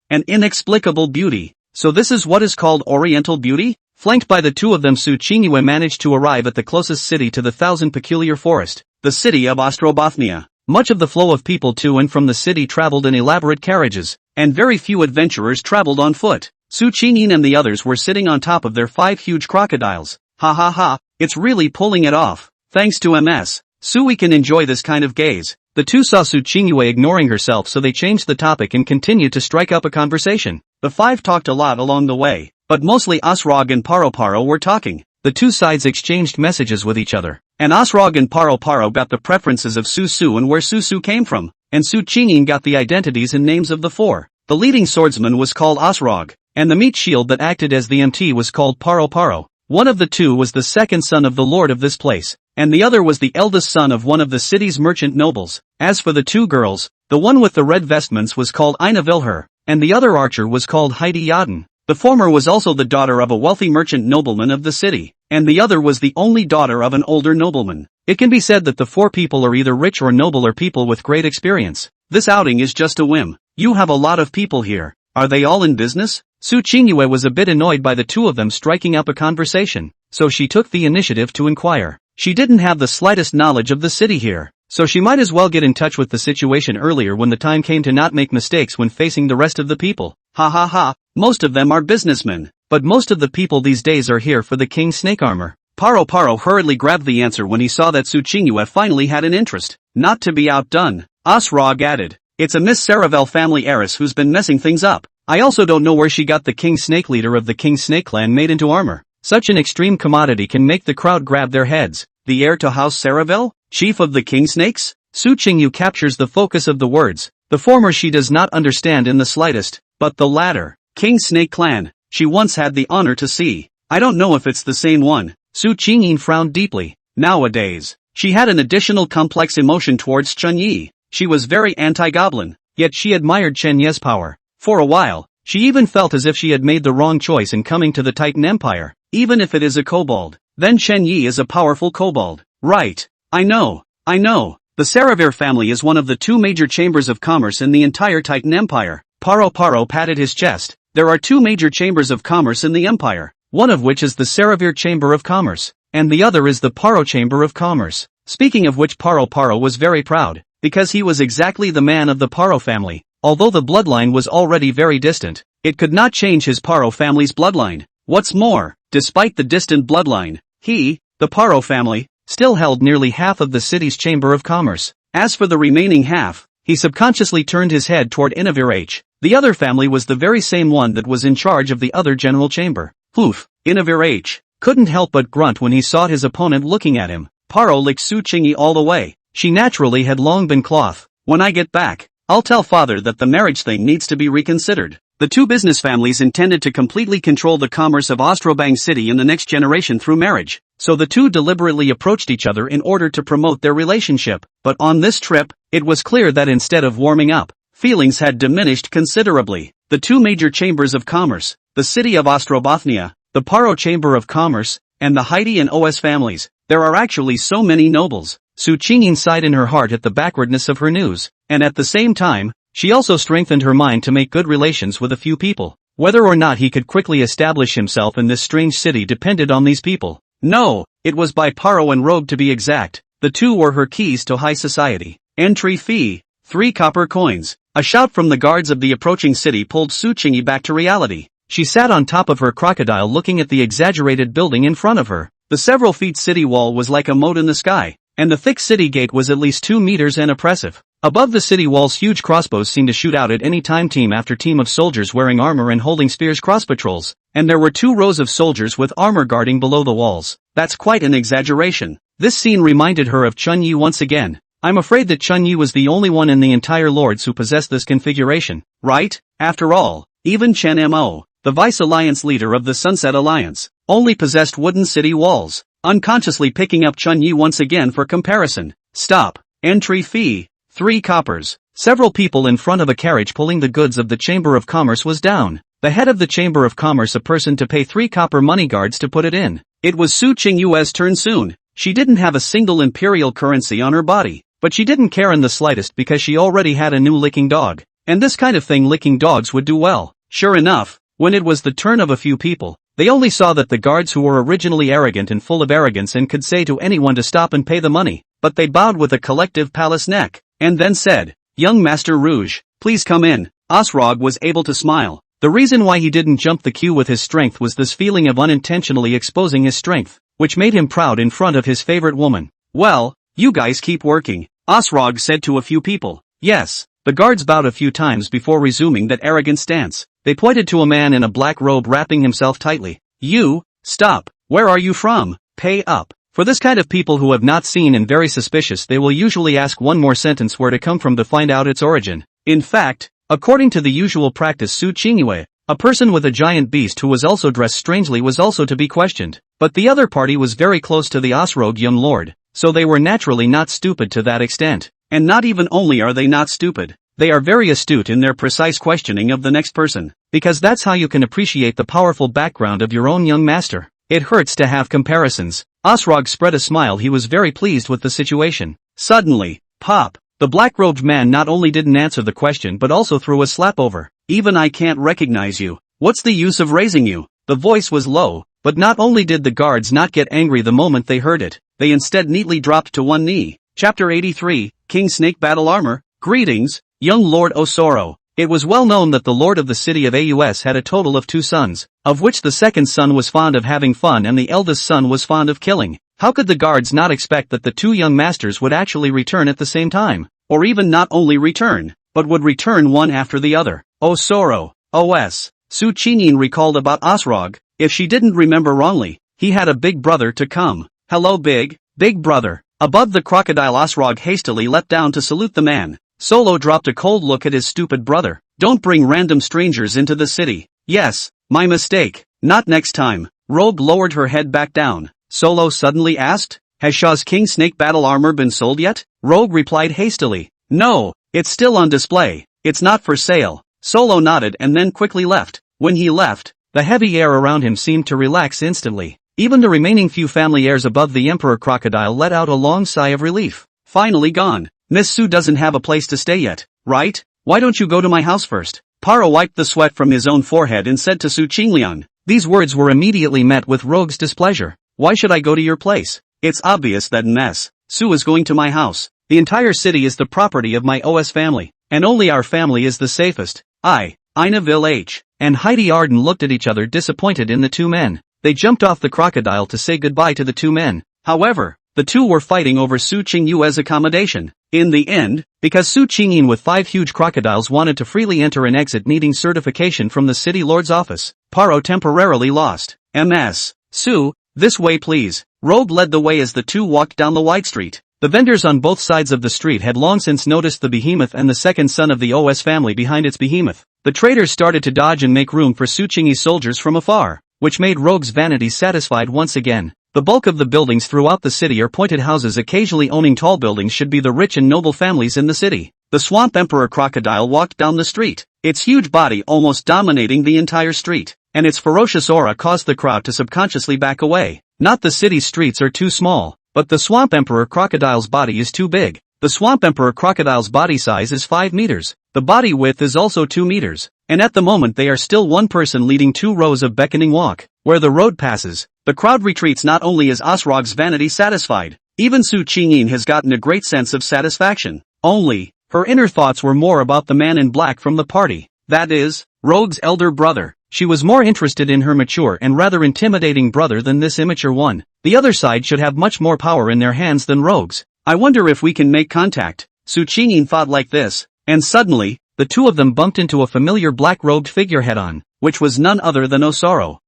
an inexplicable beauty. So this is what is called Oriental beauty? Flanked by the two of them, Su Qingyue managed to arrive at the closest city to the Thousand Peculiar Forest, the city of Ostrobothnia. Much of the flow of people to and from the city traveled in elaborate carriages, and very few adventurers traveled on foot. Su Qinyin and the others were sitting on top of their 5 huge crocodiles. Ha ha ha, it's really pulling it off. Thanks to MS Su, we can enjoy this kind of gaze. The two saw Su Qingyue ignoring herself, so they changed the topic and continued to strike up a conversation. The 5 talked a lot along the way, but mostly Osrog and Paro were talking. The two sides exchanged messages with each other, and Osrog and Paro got the preferences of Su and where Su came from, and Su Qingyin got the identities and names of the 4. The leading swordsman was called Osrog, and the meat shield that acted as the MT was called Paro. One of the two was the second son of the lord of this place, and the other was the eldest son of one of the city's merchant nobles. As for the two girls, the one with the red vestments was called Ina Vilher, and the other archer was called Heidi Yaden. The former was also the daughter of a wealthy merchant nobleman of the city, and the other was the only daughter of an older nobleman. It can be said that the 4 people are either rich or noble or people with great experience. This outing is just a whim. You have a lot of people here. Are they all in business? Su Qingyue was a bit annoyed by the two of them striking up a conversation, so she took the initiative to inquire. She didn't have the slightest knowledge of the city here, so she might as well get in touch with the situation earlier when the time came to not make mistakes when facing the rest of the people. Ha ha ha, most of them are businessmen, but most of the people these days are here for the king's snake armor. Paro hurriedly grabbed the answer when he saw that Su Qingyue finally had an interest. Not to be outdone, Osrog added, it's a Miss Saravel family heiress who's been messing things up. I also don't know where she got the king snake leader of the king snake clan made into armor. Such an extreme commodity can make the crowd grab their heads. The heir to House Saravel? Chief of the king snakes? Su Qingyu captures the focus of the words. The former she does not understand in the slightest, but the latter, king snake clan, she once had the honor to see. I don't know if it's the same one. Su Qingyin frowned deeply. Nowadays, She had an additional complex emotion towards Chun-Yi. She was very anti-Goblin, yet she admired Chen-Ye's power. For a while, she even felt as if she had made the wrong choice in coming to the Titan Empire, even if it is a kobold. Then Chen-Yi is a powerful kobold. Right. I know. The Saravir family is one of the two major chambers of commerce in the entire Titan Empire. Paro patted his chest. There are two major chambers of commerce in the empire, one of which is the Saravir Chamber of Commerce, and the other is the Paro Chamber of Commerce. Speaking of which, Paro was very proud, because he was exactly the man of the Paro family. Although the bloodline was already very distant, it could not change his Paro family's bloodline. What's more, despite the distant bloodline, he, the Paro family, still held nearly half of the city's Chamber of Commerce. As for the remaining half, he subconsciously turned his head toward Inavir. The other family was the very same one that was in charge of the other general chamber. Oof, Inavir couldn't help but grunt when he saw his opponent looking at him. Paro licked Su Qingyi all the way. She naturally had long been cloth. When I get back, I'll tell father that the marriage thing needs to be reconsidered. The two business families intended to completely control the commerce of Ostrobang City in the next generation through marriage, so the two deliberately approached each other in order to promote their relationship. But on this trip, it was clear that instead of warming up, feelings had diminished considerably. The two major chambers of commerce, the city of Ostrobothnia, the Paro Chamber of Commerce, and the Heidi and Os families, there are actually so many nobles. Su Qingyin sighed in her heart at the backwardness of her news, and at the same time, she also strengthened her mind to make good relations with a few people. Whether or not he could quickly establish himself in this strange city depended on these people. No, it was by Paro and Rogue to be exact. The two were her keys to high society. Entry fee, 3 copper coins. A shout from the guards of the approaching city pulled Su Qingyi back to reality. She sat on top of her crocodile looking at the exaggerated building in front of her. The several feet city wall was like a moat in the sky, and the thick city gate was at least 2 meters and oppressive. Above the city walls, huge crossbows seemed to shoot out at any time, team after team of soldiers wearing armor and holding spears cross patrols, and there were 2 rows of soldiers with armor guarding below the walls. That's quite an exaggeration. This scene reminded her of Chun-Yi once again. I'm afraid that Chun-Yi was the only one in the entire lords who possessed this configuration, right? After all, even Chen Mo, the Vice Alliance leader of the Sunset Alliance, only possessed wooden city walls. Unconsciously picking up Chun-Yi once again for comparison. Stop. Entry fee, 3 coppers. Several people in front of a carriage pulling the goods of the Chamber of Commerce was down. The head of the Chamber of Commerce, a person to pay 3 copper money guards to put it in. It was Su Qingyue's turn soon. She didn't have a single imperial currency on her body, but she didn't care in the slightest because she already had a new licking dog. And this kind of thing licking dogs would do well. Sure enough, when it was the turn of a few people, they only saw that the guards, who were originally arrogant and full of arrogance and could say to anyone to stop and pay the money, but they bowed with a collective palace neck, and then said, "Young Master Rouge, please come in." Osrog was able to smile. The reason why he didn't jump the queue with his strength was this feeling of unintentionally exposing his strength, which made him proud in front of his favorite woman. "Well, you guys keep working," Osrog said to a few people. "Yes." The guards bowed a few times before resuming that arrogant stance. They pointed to a man in a black robe wrapping himself tightly. "You, stop. Where are you from? Pay up." For this kind of people who have not seen and very suspicious, they will usually ask one more sentence where to come from to find out its origin. In fact, according to the usual practice, Su Qingyue, a person with a giant beast who was also dressed strangely, was also to be questioned. But the other party was very close to the Osrogue young lord, so they were naturally not stupid to that extent. And not even only are they not stupid, they are very astute in their precise questioning of the next person, because that's how you can appreciate the powerful background of your own young master. It hurts to have comparisons. Osrog spread a smile. He was very pleased with the situation. Suddenly, pop, the black-robed man not only didn't answer the question but also threw a slap over. "Even I can't recognize you. What's the use of raising you?" The voice was low, but not only did the guards not get angry the moment they heard it, they instead neatly dropped to one knee. Chapter 83, King Snake Battle Armor. Greetings, young Lord Osoro. It was well known that the lord of the city of Aus had a total of 2 sons, of which the second son was fond of having fun and the eldest son was fond of killing. How could the guards not expect that the 2 young masters would actually return at the same time? Or even not only return, but would return one after the other? Osoro, OS. Su Qinyin recalled about Osrog. If she didn't remember wrongly, he had a big brother to come. "Hello, big brother." Above the crocodile, Osrog hastily leapt down to salute the man. Solo dropped a cold look at his stupid brother. "Don't bring random strangers into the city." "Yes, my mistake. Not next time." Rogue lowered her head back down. Solo suddenly asked, has Shaw's King Snake battle armor been sold yet? Rogue replied hastily. No, it's still on display, it's not for sale. Solo nodded and then quickly left. When he left, the heavy air around him seemed to relax instantly. Even the remaining few family heirs above the Emperor Crocodile let out a long sigh of relief. Finally gone. Miss Su doesn't have a place to stay yet, right? Why don't you go to my house first? Paro wiped the sweat from his own forehead and said to Su Qingliang. These words were immediately met with Rogue's displeasure. Why should I go to your place? It's obvious that Miss Su is going to my house. The entire city is the property of my OS family, and only our family is the safest. Inaville H. and Heidi Arden looked at each other disappointed in the two men. They jumped off the crocodile to say goodbye to the two men. However, the two were fighting over Su Qingyue's accommodation. In the end, because Su Qingyin with 5 huge crocodiles wanted to freely enter and exit needing certification from the city lord's office, Paro temporarily lost. Ms. Su, this way please. Rogue led the way as the two walked down the wide street. The vendors on both sides of the street had long since noticed the behemoth and the second son of the OS family behind its behemoth. The traders started to dodge and make room for Su Qingyi's soldiers from afar, which made Rogue's vanity satisfied once again. The bulk of the buildings throughout the city are pointed houses. Occasionally owning tall buildings should be the rich and noble families in the city. The Swamp Emperor Crocodile walked down the street, its huge body almost dominating the entire street, and its ferocious aura caused the crowd to subconsciously back away. Not the city's streets are too small, but the Swamp Emperor Crocodile's body is too big. The Swamp Emperor Crocodile's body size is 5 meters. The body width is also 2 meters. And at the moment they are still one person leading 2 rows of beckoning walk. Where the road passes, the crowd retreats. Not only is Osrog's vanity satisfied, even Su Qingyin has gotten a great sense of satisfaction. Only, her inner thoughts were more about the man in black from the party. That is, Rogue's elder brother. She was more interested in her mature and rather intimidating brother than this immature one. The other side should have much more power in their hands than Rogue's. I wonder if we can make contact. Su Qingyin thought like this, and suddenly, the two of them bumped into a familiar black-robed figure head-on, which was none other than Osoro.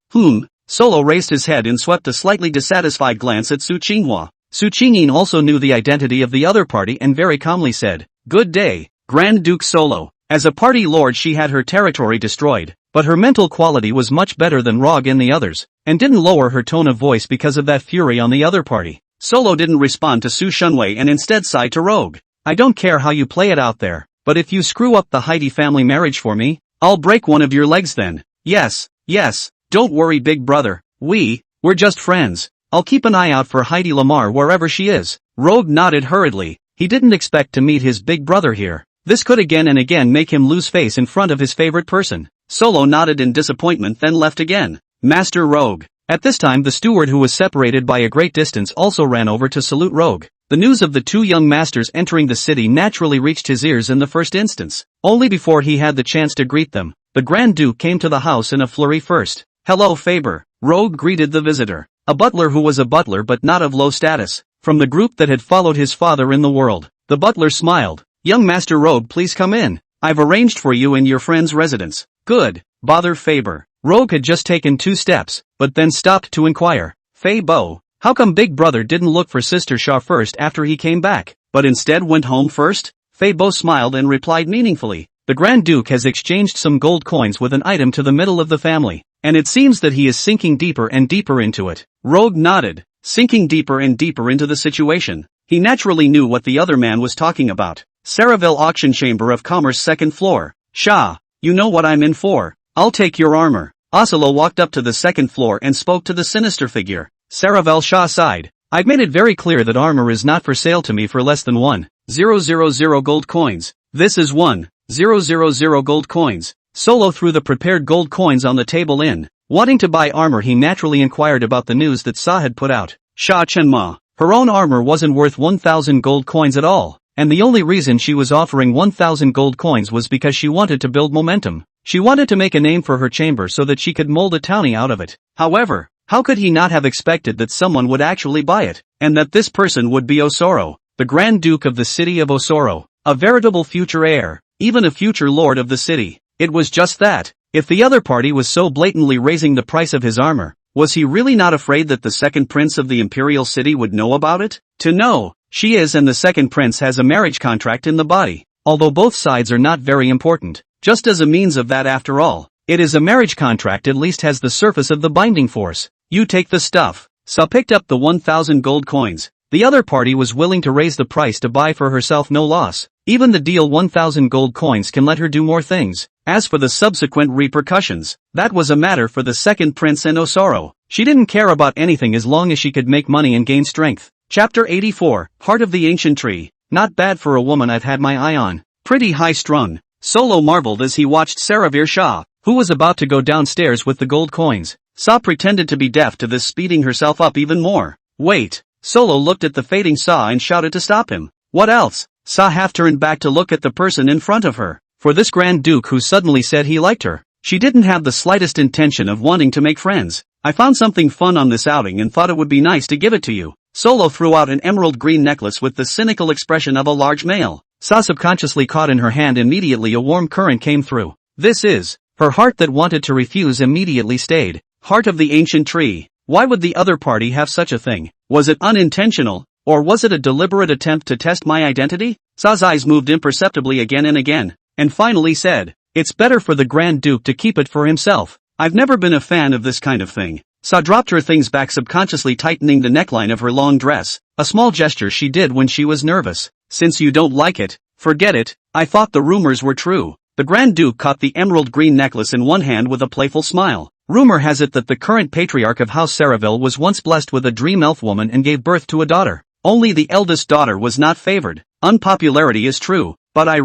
Solo raised his head and swept a slightly dissatisfied glance at Su Qinghua. Su Qingyin also knew the identity of the other party and very calmly said, "Good day, Grand Duke Solo." As a party lord she had her territory destroyed, but her mental quality was much better than Rogue and the others, and didn't lower her tone of voice because of that fury on the other party. Solo didn't respond to Su Shunwei and instead sighed to Rogue. "I don't care how you play it out there, but if you screw up the Heidi family marriage for me, I'll break one of your legs then." Yes, don't worry big brother, we're just friends. I'll keep an eye out for Heidi Lamar wherever she is. Rogue nodded hurriedly. He didn't expect to meet his big brother here. This could again and again make him lose face in front of his favorite person. Solo nodded in disappointment then left again. Master Rogue. At this time the steward who was separated by a great distance also ran over to salute Rogue. The news of the two young masters entering the city naturally reached his ears in the first instance. Only before he had the chance to greet them, the Grand Duke came to the house in a flurry first. "Hello Faber." Rogue greeted the visitor. A butler who was a butler but not of low status, from the group that had followed his father in the world. The butler smiled. "Young Master Rogue, please come in. I've arranged for you in your friend's residence." "Good, bother Faber." Rogue had just taken 2 steps, but then stopped to inquire. "Fei-bo, how come Big Brother didn't look for Sister Shaw first after he came back, but instead went home first?" Fei-bo smiled and replied meaningfully. "The Grand Duke has exchanged some gold coins with an item to the middle of the family, and it seems that he is sinking deeper and deeper into it." Rogue nodded, sinking deeper and deeper into the situation. He naturally knew what the other man was talking about. Saraville Auction Chamber of Commerce 2nd floor. "Shah, you know what I'm in for. I'll take your armor." Osolo walked up to the 2nd floor and spoke to the sinister figure. Saraville Shah sighed. "I've made it very clear that armor is not for sale to me for less than 1,000 gold coins. This is 1,000 gold coins." Solo threw the prepared gold coins on the table in. Wanting to buy armor, he naturally inquired about the news that Sa had put out. Sha Chenma. Her own armor wasn't worth 1,000 gold coins at all, and the only reason she was offering 1,000 gold coins was because she wanted to build momentum. She wanted to make a name for her chamber so that she could mold a townie out of it. However, how could he not have expected that someone would actually buy it, and that this person would be Osoro, the Grand Duke of the city of Osoro, a veritable future heir, even a future lord of the city. It was just that. If the other party was so blatantly raising the price of his armor, was he really not afraid that the second prince of the imperial city would know about it? To know, she is, and the second prince has a marriage contract in the body, although both sides are not very important. Just as a means of that after all, it is a marriage contract, at least has the surface of the binding force. "You take the stuff." Sa picked up the 1,000 gold coins. The other party was willing to raise the price to buy for herself no loss. Even the deal 1,000 gold coins can let her do more things. As for the subsequent repercussions, that was a matter for the second prince and Osoro. She didn't care about anything as long as she could make money and gain strength. Chapter 84, Heart of the Ancient Tree. Not bad for a woman I've had my eye on. Pretty high-strung. Solo marveled as he watched Saravir Shah, who was about to go downstairs with the gold coins. Sa pretended to be deaf to this, speeding herself up even more. Wait. Solo looked at the fading Sa and shouted to stop him. What else? Sa half turned back to look at the person in front of her. For this Grand Duke who suddenly said he liked her. She didn't have the slightest intention of wanting to make friends. I found something fun on this outing and thought it would be nice to give it to you. Solo threw out an emerald green necklace with the cynical expression of a large male. Sa subconsciously caught in her hand. Immediately a warm current came through. This is. Her heart that wanted to refuse immediately stayed. Heart of the Ancient Tree. Why would the other party have such a thing? Was it unintentional? Or was it a deliberate attempt to test my identity? Sa's eyes moved imperceptibly again and again, and finally said, "It's better for the Grand Duke to keep it for himself. I've never been a fan of this kind of thing." Sa dropped her things back, subconsciously tightening the neckline of her long dress, a small gesture she did when she was nervous. "Since you don't like it, forget it. I thought the rumors were true." The Grand Duke caught the emerald green necklace in one hand with a playful smile. Rumor has it that the current patriarch of House Saraville was once blessed with a dream elf woman and gave birth to a daughter. Only the eldest daughter was not favored. Unpopularity is true, but I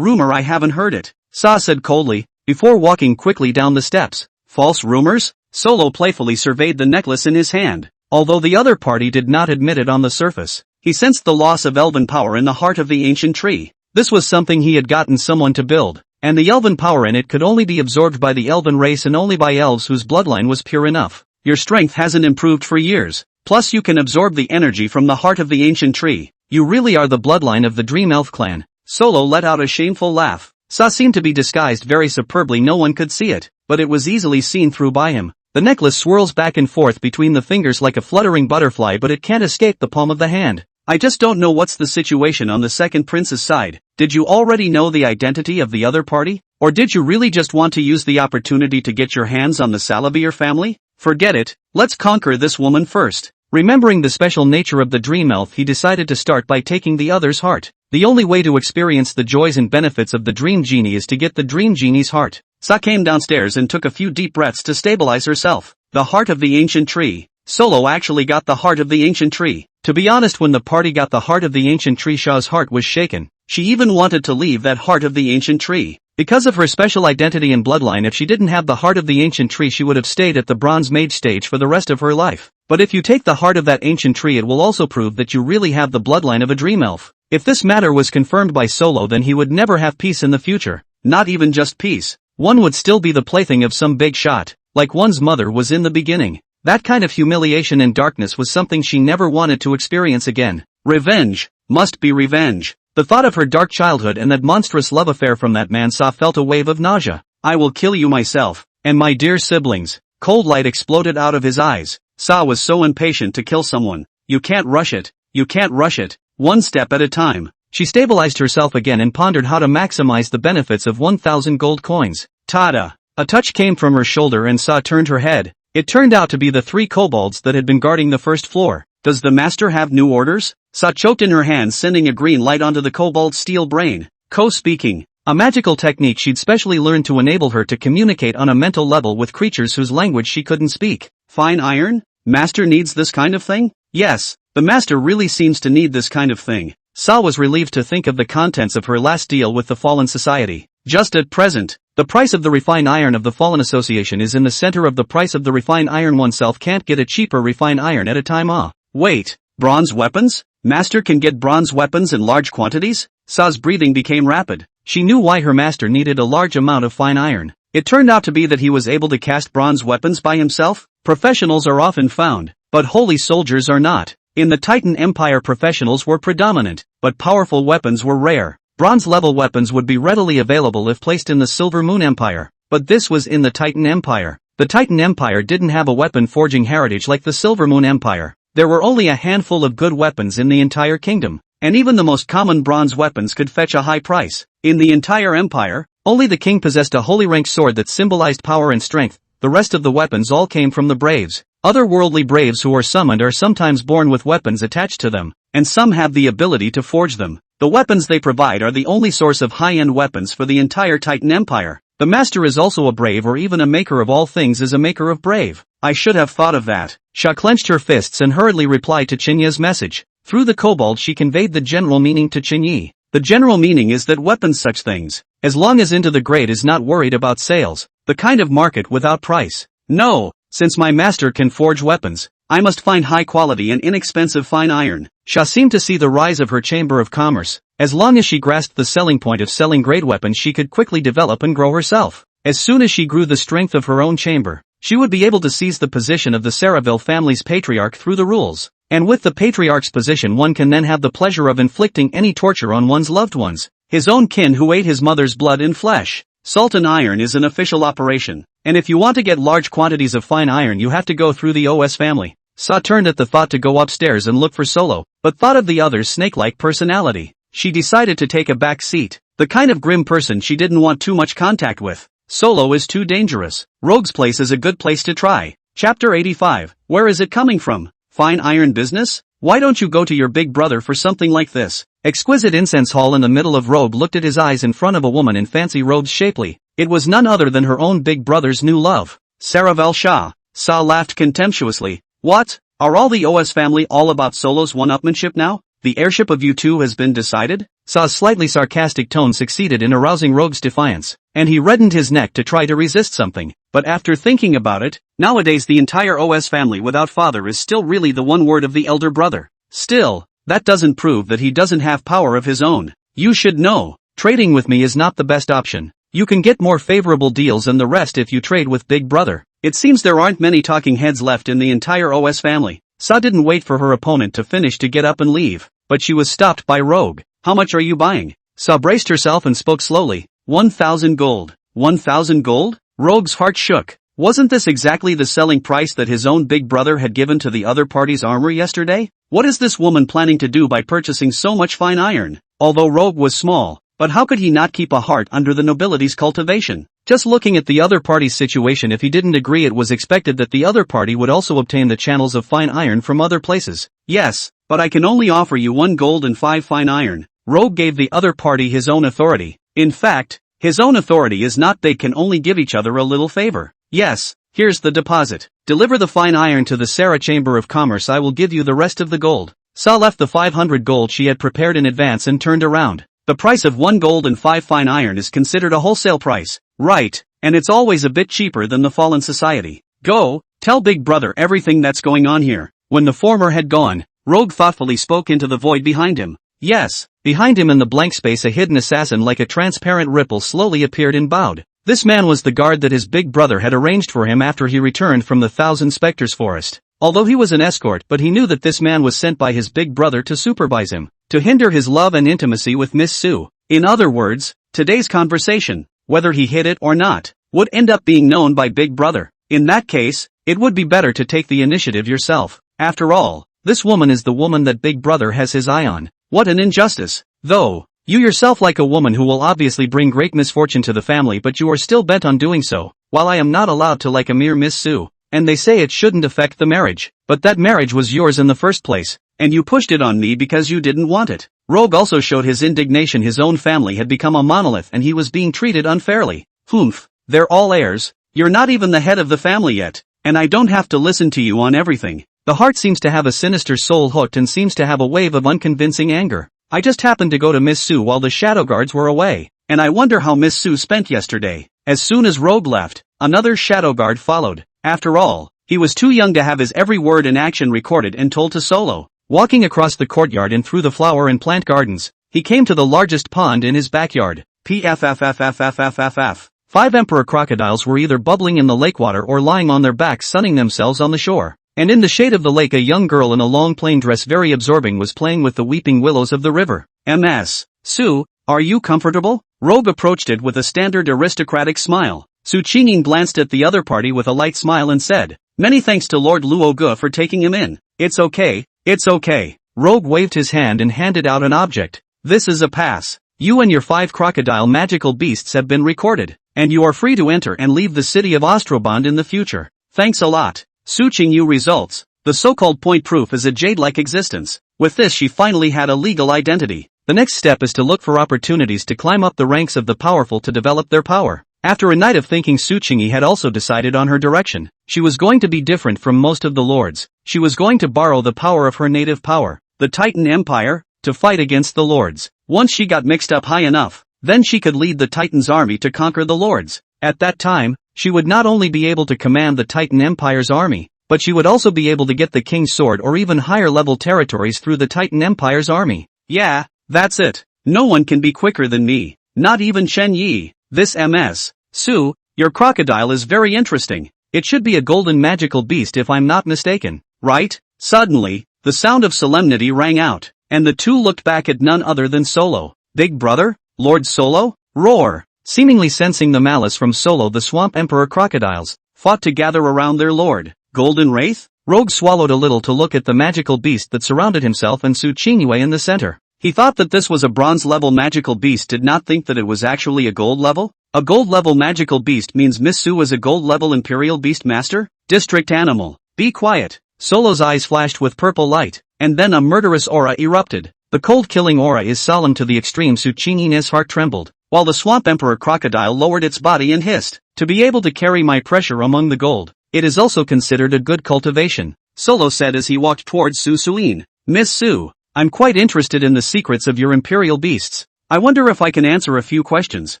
haven't heard it, Sa said coldly, before walking quickly down the steps. False rumors? Solo playfully surveyed the necklace in his hand. Although the other party did not admit it on the surface, he sensed the loss of elven power in the heart of the ancient tree. This was something he had gotten someone to build, and the elven power in it could only be absorbed by the elven race and only by elves whose bloodline was pure enough. Your strength hasn't improved for years. Plus you can absorb the energy from the heart of the ancient tree. You really are the bloodline of the Dream Elf clan. Solo let out a shameful laugh. Sa seemed to be disguised very superbly, no one could see it, but it was easily seen through by him. The necklace swirls back and forth between the fingers like a fluttering butterfly, but it can't escape the palm of the hand. I just don't know what's the situation on the second prince's side. Did you already know the identity of the other party? Or did you really just want to use the opportunity to get your hands on the Salavir family? Forget it, let's conquer this woman first. Remembering the special nature of the Dream Elf, he decided to start by taking the other's heart. The only way to experience the joys and benefits of the Dream Genie is to get the Dream Genie's heart. Sa came downstairs and took a few deep breaths to stabilize herself. The heart of the ancient tree. Solo actually got the heart of the ancient tree. To be honest, when the party got the heart of the ancient tree, Shah's heart was shaken. She even wanted to leave that heart of the ancient tree. Because of her special identity and bloodline, if she didn't have the heart of the ancient tree, she would have stayed at the bronze mage stage for the rest of her life. But if you take the heart of that ancient tree, it will also prove that you really have the bloodline of a dream elf. If this matter was confirmed by Solo, then he would never have peace in the future. Not even just peace. One would still be the plaything of some big shot, like one's mother was in the beginning. That kind of humiliation and darkness was something she never wanted to experience again. Revenge. Must be revenge. The thought of her dark childhood and that monstrous love affair from that man, Sa felt a wave of nausea. I will kill you myself, and my dear siblings. Cold light exploded out of his eyes. Sa was so impatient to kill someone. You can't rush it. You can't rush it. One step at a time. She stabilized herself again and pondered how to maximize the benefits of 1,000 gold coins. Tada! A touch came from her shoulder and Sa turned her head. It turned out to be the 3 kobolds that had been guarding the first floor. Does the master have new orders? Sa choked in her hands, sending a green light onto the kobold's steel brain. Co-speaking. A magical technique she'd specially learned to enable her to communicate on a mental level with creatures whose language she couldn't speak. Fine iron? Master needs this kind of thing? Yes, the master really seems to need this kind of thing. Sa was relieved to think of the contents of her last deal with the Fallen Society. Just at present, the price of the refined iron of the Fallen Association is in the center of the price of the refined iron. Oneself can't get a cheaper refined iron at a time. Wait, bronze weapons? Master can get bronze weapons in large quantities? Sa's breathing became rapid. She knew why her master needed a large amount of fine iron. It turned out to be that he was able to cast bronze weapons by himself. Professionals are often found, but holy soldiers are not. In the Titan Empire, professionals were predominant, but powerful weapons were rare. Bronze-level weapons would be readily available if placed in the Silver Moon Empire, but this was in the Titan Empire. The Titan Empire didn't have a weapon forging heritage like the Silver Moon Empire. There were only a handful of good weapons in the entire kingdom, and even the most common bronze weapons could fetch a high price. In the entire empire, only the king possessed a holy rank sword that symbolized power and strength. The rest of the weapons all came from the braves. Otherworldly braves who are summoned are sometimes born with weapons attached to them. and some have the ability to forge them. The weapons they provide are the only source of high-end weapons for the entire Titan Empire. The master is also a brave, or even a maker of all things is a maker of brave. I should have thought of that. Sha clenched her fists and hurriedly replied to Chinya's message. Through the kobold she conveyed the general meaning to Chinyi. The general meaning is that weapons, such things, as long as Into the Great is not worried about sales, the kind of market without price. No, since my master can forge weapons, I must find high quality and inexpensive fine iron. Sha seemed to see the rise of her chamber of commerce. As long as she grasped the selling point of selling great weapons, she could quickly develop and grow herself. As soon as she grew the strength of her own chamber, she would be able to seize the position of the Saraville family's patriarch through the rules. And with the patriarch's position, one can then have the pleasure of inflicting any torture on one's loved ones, his own kin who ate his mother's blood and flesh. Salt and iron is an official operation, and if you want to get large quantities of fine iron you have to go through the OS family. Sa turned at the thought to go upstairs and look for Solo, but thought of the other's snake-like personality. She decided to take a back seat, the kind of grim person she didn't want too much contact with. Solo is too dangerous. Rogue's Place is a good place to try. Chapter 85. Where is it coming from? Fine iron business? Why don't you go to your big brother for something like this? Exquisite incense hall in the middle of Rogue looked at his eyes in front of a woman in fancy robes shapely. It was none other than her own big brother's new love, Saraville Shah. Sa laughed contemptuously. What? Are all the OS family all about Solo's one-upmanship now? The heirship of you two has been decided? Sa's slightly sarcastic tone succeeded in arousing Rogue's defiance, and he reddened his neck to try to resist something. But after thinking about it, nowadays the entire OS family without father is still really the one word of the elder brother. Still, that doesn't prove that he doesn't have power of his own. You should know, trading with me is not the best option. You can get more favorable deals than the rest if you trade with Big Brother. It seems there aren't many talking heads left in the entire OS family. Sa didn't wait for her opponent to finish to get up and leave, but she was stopped by Rogue. How much are you buying? Sa braced herself and spoke slowly. 1,000 gold. 1,000 gold? Rogue's heart shook. Wasn't this exactly the selling price that his own big brother had given to the other party's armor yesterday? What is this woman planning to do by purchasing so much fine iron? Although Rogue was small, but how could he not keep a heart under the nobility's cultivation? Just looking at the other party's situation, if he didn't agree it was expected that the other party would also obtain the channels of fine iron from other places. Yes, but I can only offer you 1 gold and 5 fine iron. Rogue gave the other party his own authority. In fact, his own authority is not they can only give each other a little favor. Yes, here's the deposit. Deliver the fine iron to the Sarah Chamber of Commerce, I will give you the rest of the gold. Sa left the 500 gold she had prepared in advance and turned around. The price of 1 gold and 5 fine iron is considered a wholesale price. Right, and it's always a bit cheaper than the Fallen Society. Go, tell Big Brother everything that's going on here. When the former had gone, Rogue thoughtfully spoke into the void behind him. Yes, behind him in the blank space a hidden assassin like a transparent ripple slowly appeared and bowed. This man was the guard that his big brother had arranged for him after he returned from the Thousand Spectres forest. Although he was an escort, but he knew that this man was sent by his big brother to supervise him, to hinder his love and intimacy with Miss Sue. In other words, today's conversation, whether he hid it or not, would end up being known by Big Brother. In that case, it would be better to take the initiative yourself. After all, this woman is the woman that Big Brother has his eye on. What an injustice. Though, you yourself like a woman who will obviously bring great misfortune to the family, but you are still bent on doing so, while I am not allowed to like a mere Miss Sue. And they say it shouldn't affect the marriage. But that marriage was yours in the first place, and you pushed it on me because you didn't want it. Rogue also showed his indignation. His own family had become a monolith and he was being treated unfairly. Humph, they're all heirs. You're not even the head of the family yet, and I don't have to listen to you on everything. The heart seems to have a sinister soul hooked and seems to have a wave of unconvincing anger. I just happened to go to Miss Sue while the shadow guards were away, and I wonder how Miss Sue spent yesterday. As soon as Rogue left, another shadow guard followed. After all, he was too young to have his every word and action recorded and told to Solo. Walking across the courtyard and through the flower and plant gardens, he came to the largest pond in his backyard. Pffffffffff. 5 emperor crocodiles were either bubbling in the lake water or lying on their backs sunning themselves on the shore. And in the shade of the lake a young girl in a long plain dress very absorbing was playing with the weeping willows of the river. Ms. Sue, are you comfortable? Rogue approached it with a standard aristocratic smile. Su Qingyin glanced at the other party with a light smile and said, "Many thanks to Lord Luo Ge for taking him in. It's okay, it's okay." Rogue waved his hand and handed out an object. "This is a pass. You and your 5 crocodile magical beasts have been recorded, and you are free to enter and leave the city of Ostrobond in the future. Thanks a lot. Su Qingyu results. The so-called point proof is a jade-like existence. With this she finally had a legal identity. The next step is to look for opportunities to climb up the ranks of the powerful to develop their power. After a night of thinking, Suchingi had also decided on her direction. She was going to be different from most of the lords. She was going to borrow the power of her native power, the Titan Empire, to fight against the lords. Once she got mixed up high enough, then she could lead the Titan's army to conquer the lords. At that time, she would not only be able to command the Titan Empire's army, but she would also be able to get the King's Sword or even higher level territories through the Titan Empire's army. Yeah, that's it. No one can be quicker than me. Not even Chen Yi. This MS. Su, your crocodile is very interesting. It should be a golden magical beast if I'm not mistaken, right? Suddenly, the sound of solemnity rang out, and the two looked back at none other than Solo. Big brother? Lord Solo? Roar! Seemingly sensing the malice from Solo, the Swamp Emperor crocodiles fought to gather around their lord. Golden Wraith? Rogue swallowed a little to look at the magical beast that surrounded himself and Suchingi in the center. He thought that this was a bronze-level magical beast, did not think that it was actually a gold-level. A gold-level magical beast means Miss Su is a gold-level Imperial Beast Master? District Animal. Be quiet. Solo's eyes flashed with purple light, and then a murderous aura erupted. The cold-killing aura is solemn to the extreme. Suchingi's heart trembled, while the Swamp Emperor crocodile lowered its body and hissed, "To be able to carry my pressure among the gold, it is also considered a good cultivation," Solo said as he walked towards Su Suin. "Miss Su, I'm quite interested in the secrets of your imperial beasts. I wonder if I can answer a few questions."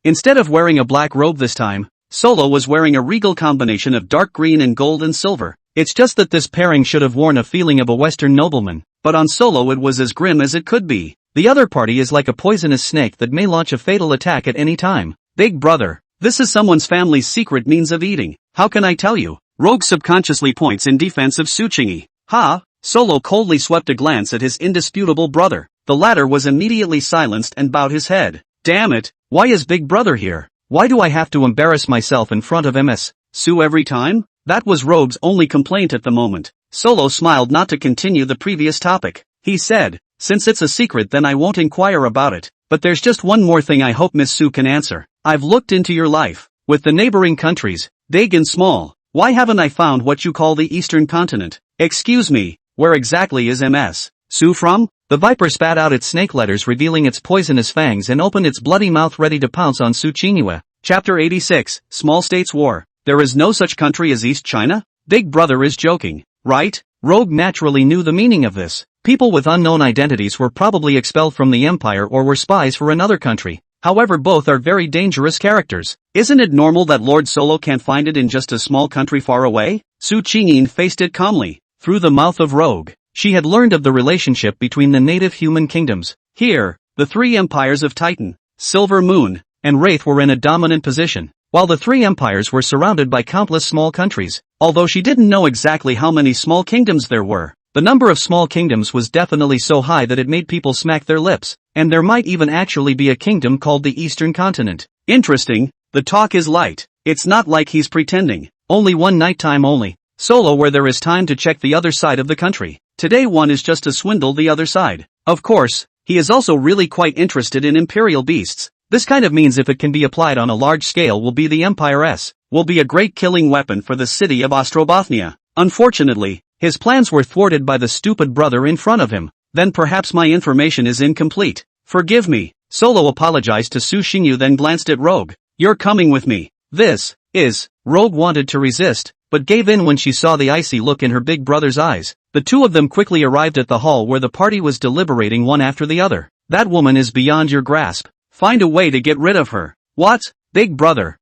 Instead of wearing a black robe this time, Solo was wearing a regal combination of dark green and gold and silver. It's just that this pairing should have worn a feeling of a Western nobleman, but on Solo it was as grim as it could be. The other party is like a poisonous snake that may launch a fatal attack at any time. "Big brother, this is someone's family's secret means of eating. How can I tell you?" Rogue subconsciously points in defense of Suchingi. "Ha!" Solo coldly swept a glance at his indisputable brother. The latter was immediately silenced and bowed his head. "Damn it, why is Big Brother here? Why do I have to embarrass myself in front of MS Su every time?" That was Rogue's only complaint at the moment. Solo smiled not to continue the previous topic. He said, "Since it's a secret then I won't inquire about it, but there's just one more thing I hope Miss Su can answer. I've looked into your life, with the neighboring countries, big and small. Why haven't I found what you call the Eastern Continent? Excuse me, where exactly is MS Su from?" The viper spat out its snake letters, revealing its poisonous fangs, and opened its bloody mouth ready to pounce on Suchingi. Chapter 86, Small States War. There is no such country as East China? Big Brother is joking, right? Rogue naturally knew the meaning of this. People with unknown identities were probably expelled from the Empire or were spies for another country. However, both are very dangerous characters. Isn't it normal that Lord Solo can't find it in just a small country far away? Suchingi faced it calmly. Through the mouth of Rogue, she had learned of the relationship between the native human kingdoms. Here, the three empires of Titan, Silver Moon, and Wraith were in a dominant position, while the three empires were surrounded by countless small countries. Although she didn't know exactly how many small kingdoms there were, the number of small kingdoms was definitely so high that it made people smack their lips, and there might even actually be a kingdom called the Eastern Continent. Interesting, the talk is light. It's not like he's pretending. Only one night time only. Solo, where there is time to check the other side of the country. Today one is just to swindle the other side. Of course, he is also really quite interested in imperial beasts. This kind of means if it can be applied on a large scale will be the Empire's, will be a great killing weapon for the city of Ostrobothnia. Unfortunately, his plans were thwarted by the stupid brother in front of him. Then perhaps my information is incomplete. Forgive me. Solo apologized to Suchingi, then glanced at Rogue. "You're coming with me." This is, Rogue wanted to resist, but gave in when she saw the icy look in her big brother's eyes. The two of them quickly arrived at the hall where the party was deliberating one after the other. "That woman is beyond your grasp. Find a way to get rid of her." "What? Big brother,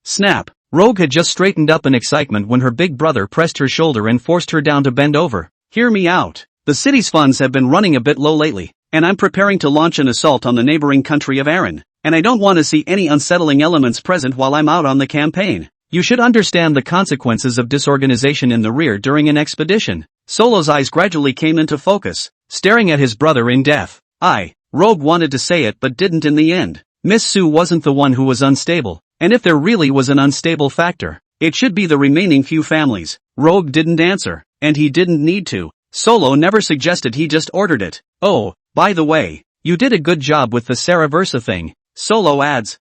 snap." Rogue had just straightened up in excitement when her big brother pressed her shoulder and forced her down to bend over. "Hear me out. The city's funds have been running a bit low lately, and I'm preparing to launch an assault on the neighboring country of Aaron, and I don't want to see any unsettling elements present while I'm out on the campaign. You should understand the consequences of disorganization in the rear during an expedition." Solo's eyes gradually came into focus, staring at his brother in death. Rogue wanted to say it but didn't in the end. Miss Su wasn't the one who was unstable, and if there really was an unstable factor, it should be the remaining few families. Rogue didn't answer, and he didn't need to. Solo never suggested, he just ordered it. "Oh, by the way, you did a good job with the Saraversa thing." Solo adds,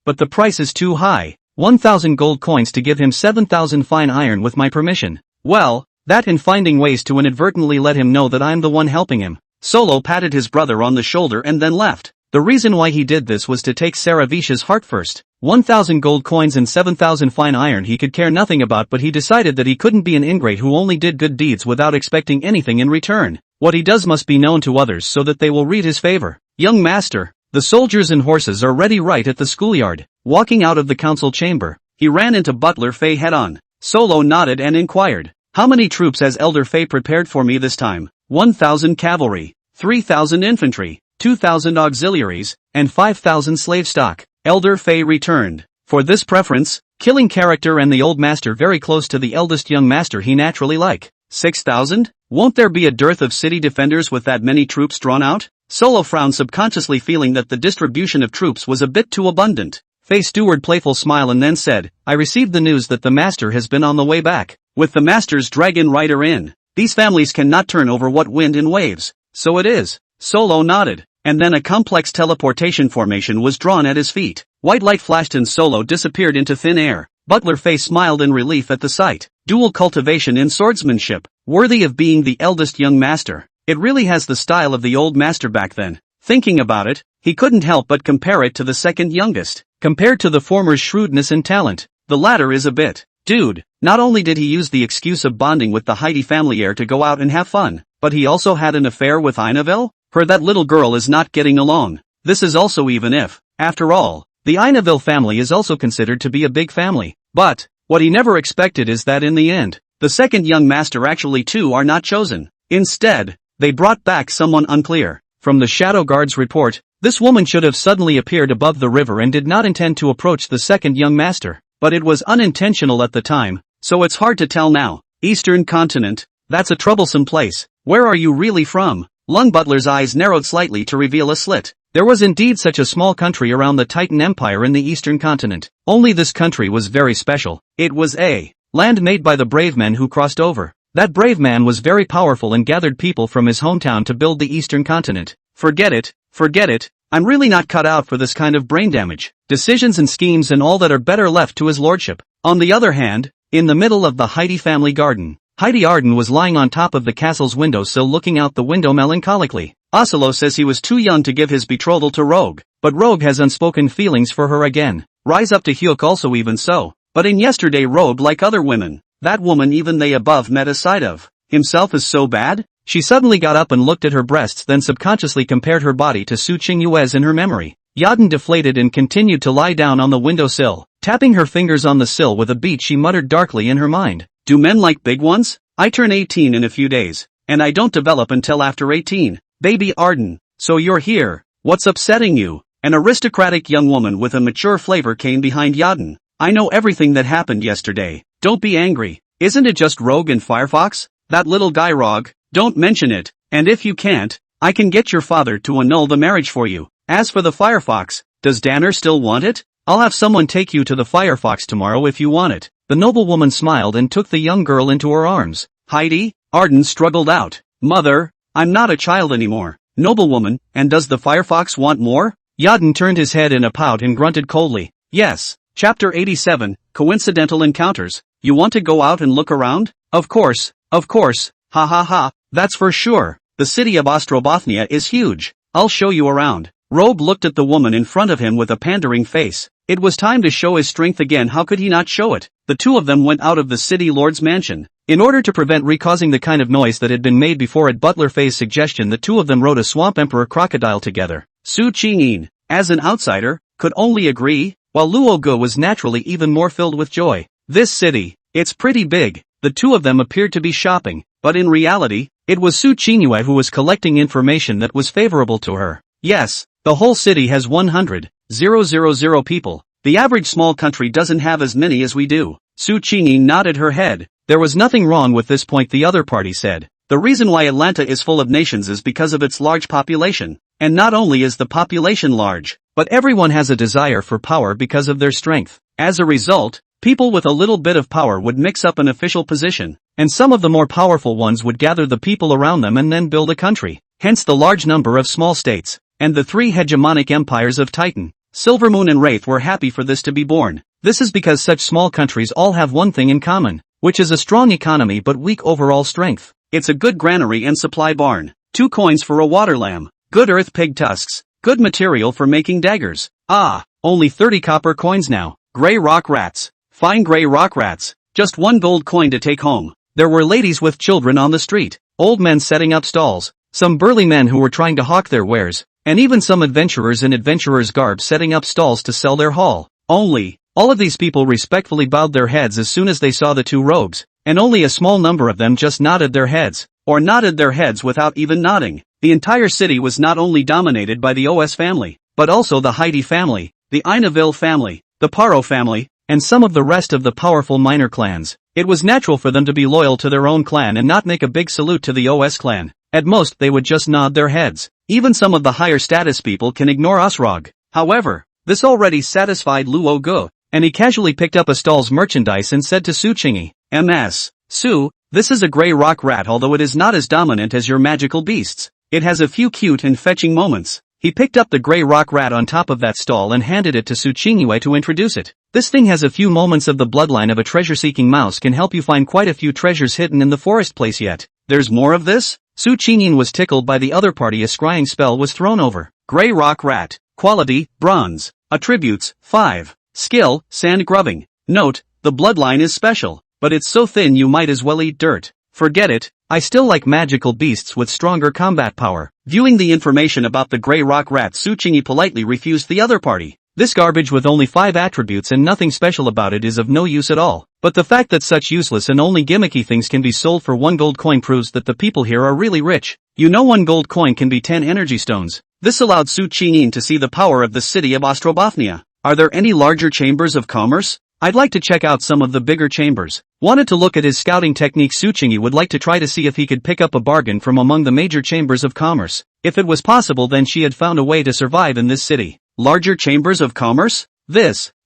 "But the price is too high. 1,000 gold coins to give him 7,000 fine iron with my permission." "Well, That and finding ways to inadvertently let him know that I'm the one helping him. Solo patted his brother on the shoulder and then left. The reason why he did this was to take Saravish's heart first. 1,000 gold coins and 7,000 fine iron he could care nothing about, but he decided that he couldn't be an ingrate who only did good deeds without expecting anything in return. What he does must be known to others so that they will read his favor. Young master, the soldiers and horses are ready right at the schoolyard. Walking out of the council chamber, he ran into Butler Fay head-on. Solo nodded and inquired, "How many troops has Elder Fay prepared for me this time?" 1,000 cavalry, 3,000 infantry, 2,000 auxiliaries, and 5,000 slave stock. Elder Fay returned. For this preference, killing character and the old master very close to the eldest young master he naturally like. 6,000? Won't there be a dearth of city defenders with that many troops drawn out? Solo frowned, subconsciously feeling that the distribution of troops was a bit too abundant. Fay steward playful smile and then said, "I received the news that the master has been on the way back, with the master's dragon rider in. These families cannot turn over what wind in waves." "So it is." Solo nodded, and then a complex teleportation formation was drawn at his feet. White light flashed and Solo disappeared into thin air. Butler Fay smiled in relief at the sight. Dual cultivation in swordsmanship, worthy of being the eldest young master. It really has the style of the old master back then. Thinking about it, he couldn't help but compare it to the second youngest. Compared to the former's shrewdness and talent, the latter is a bit, dude. Not only did he use the excuse of bonding with the Heidi family heir to go out and have fun, but he also had an affair with Einaville? That little girl is not getting along. This is also even if, after all, the Einaville family is also considered to be a big family. But, what he never expected is that in the end, the second young master actually two are not chosen. Instead, they brought back someone unclear. From the Shadow Guard's report, this woman should have suddenly appeared above the river and did not intend to approach the second young master. But it was unintentional at the time, so it's hard to tell now. Eastern continent, that's a troublesome place. Where are you really from? Lung Butler's eyes narrowed slightly to reveal a slit. There was indeed such a small country around the Titan Empire in the eastern continent. Only this country was very special. It was a land made by the brave men who crossed over. That brave man was very powerful and gathered people from his hometown to build the eastern continent. Forget it. I'm really not cut out for this kind of brain damage. Decisions and schemes and all that are better left to his lordship. On the other hand, in the middle of the Heidi family garden, Heidi Arden was lying on top of the castle's windowsill looking out the window melancholically. Oslo says he was too young to give his betrothal to Rogue, but Rogue has unspoken feelings for her again. Rise up to Hyuk also even so. But in yesterday Rogue like other women, that woman even they above met a side of himself is so bad? She suddenly got up and looked at her breasts, then subconsciously compared her body to Su Qingyue's in her memory. Yadin deflated and continued to lie down on the windowsill. Tapping her fingers on the sill with a beat, she muttered darkly in her mind, "Do men like big ones? I turn 18 in a few days, and I don't develop until after 18. Baby Arden, so you're here. What's upsetting you?" An aristocratic young woman with a mature flavor came behind Yadin. "I know everything that happened yesterday. Don't be angry. Isn't it just Rogue and Firefox? That little guy Rogue? Don't mention it, and if you can't, I can get your father to annul the marriage for you. As for the Firefox, does Danner still want it? I'll have someone take you to the Firefox tomorrow if you want it." The noblewoman smiled and took the young girl into her arms. "Heidi?" Arden struggled out. "Mother, I'm not a child anymore." "Noblewoman, and does the Firefox want more?" Yadin turned his head in a pout and grunted coldly. "Yes." Chapter 87, Coincidental Encounters. "You want to go out and look around?" Of course. Ha ha ha, that's for sure. The city of Ostrobothnia is huge. I'll show you around." Robe looked at the woman in front of him with a pandering face. It was time to show his strength again. How could he not show it? The two of them went out of the city lord's mansion. In order to prevent recausing the kind of noise that had been made before at Butler Fay's suggestion, the two of them rode a swamp emperor crocodile together. Su Qingyin, as an outsider, could only agree, while Luo Ge was naturally even more filled with joy. This city, it's pretty big. The two of them appeared to be shopping, but in reality, it was Su Qingyue who was collecting information that was favorable to her. Yes, the whole city has 100,000 people. The average small country doesn't have as many as we do. Su Qingyin nodded her head. There was nothing wrong with this point, the other party said. The reason why Atlanta is full of nations is because of its large population. And not only is the population large, but everyone has a desire for power because of their strength. As a result, people with a little bit of power would mix up an official position, and some of the more powerful ones would gather the people around them and then build a country. Hence the large number of small states, and the three hegemonic empires of Titan. Silvermoon and Wraith were happy for this to be born. This is because such small countries all have one thing in common. which is a strong economy but weak overall strength. It's a good granary and supply barn. 2 coins for a water lamb. Good earth pig tusks. Good material for making daggers. Ah, only 30 copper coins now. Gray rock rats. Fine gray rock rats. Just 1 gold coin to take home. There were ladies with children on the street, old men setting up stalls, some burly men who were trying to hawk their wares, and even some adventurers in adventurers' garb setting up stalls to sell their haul. Only, all of these people respectfully bowed their heads as soon as they saw the 2 rogues, and only a small number of them just nodded their heads, or nodded their heads without even nodding. The entire city was not only dominated by the OS family, but also the Heidi family, the Ainaville family, the Paro family, and some of the rest of the powerful minor clans. It was natural for them to be loyal to their own clan and not make a big salute to the OS clan. At most they would just nod their heads. Even some of the higher status people can ignore Osrog. However, this already satisfied Luo Gu, and he casually picked up a stall's merchandise and said to Su Chingy, "Ms. Su, this is a gray rock rat, although it is not as dominant as your magical beasts. It has a few cute and fetching moments." He picked up the gray rock rat on top of that stall and handed it to Su Chingy to introduce it. "This thing has a few moments of the bloodline of a treasure-seeking mouse, can help you find quite a few treasures hidden in the forest place yet." "There's more of this?" Su Chingy was tickled by the other party. A scrying spell was thrown over. Gray rock rat. Quality, bronze. Attributes, 5. Skill, sand grubbing. Note, the bloodline is special, but it's so thin you might as well eat dirt. Forget it, I still like magical beasts with stronger combat power. Viewing the information about the gray rock rat, Su Chingy politely refused the other party. This garbage with only 5 attributes and nothing special about it is of no use at all. But the fact that such useless and only gimmicky things can be sold for 1 gold coin proves that the people here are really rich. 1 gold coin can be 10 energy stones. This allowed Su Chingy to see the power of the city of Ostrobothnia. Are there any larger chambers of commerce? I'd like to check out some of the bigger chambers. Wanted to look at his scouting technique. Su Chingy would like to try to see if he could pick up a bargain from among the major chambers of commerce. If it was possible, then she had found a way to survive in this city. Larger chambers of commerce?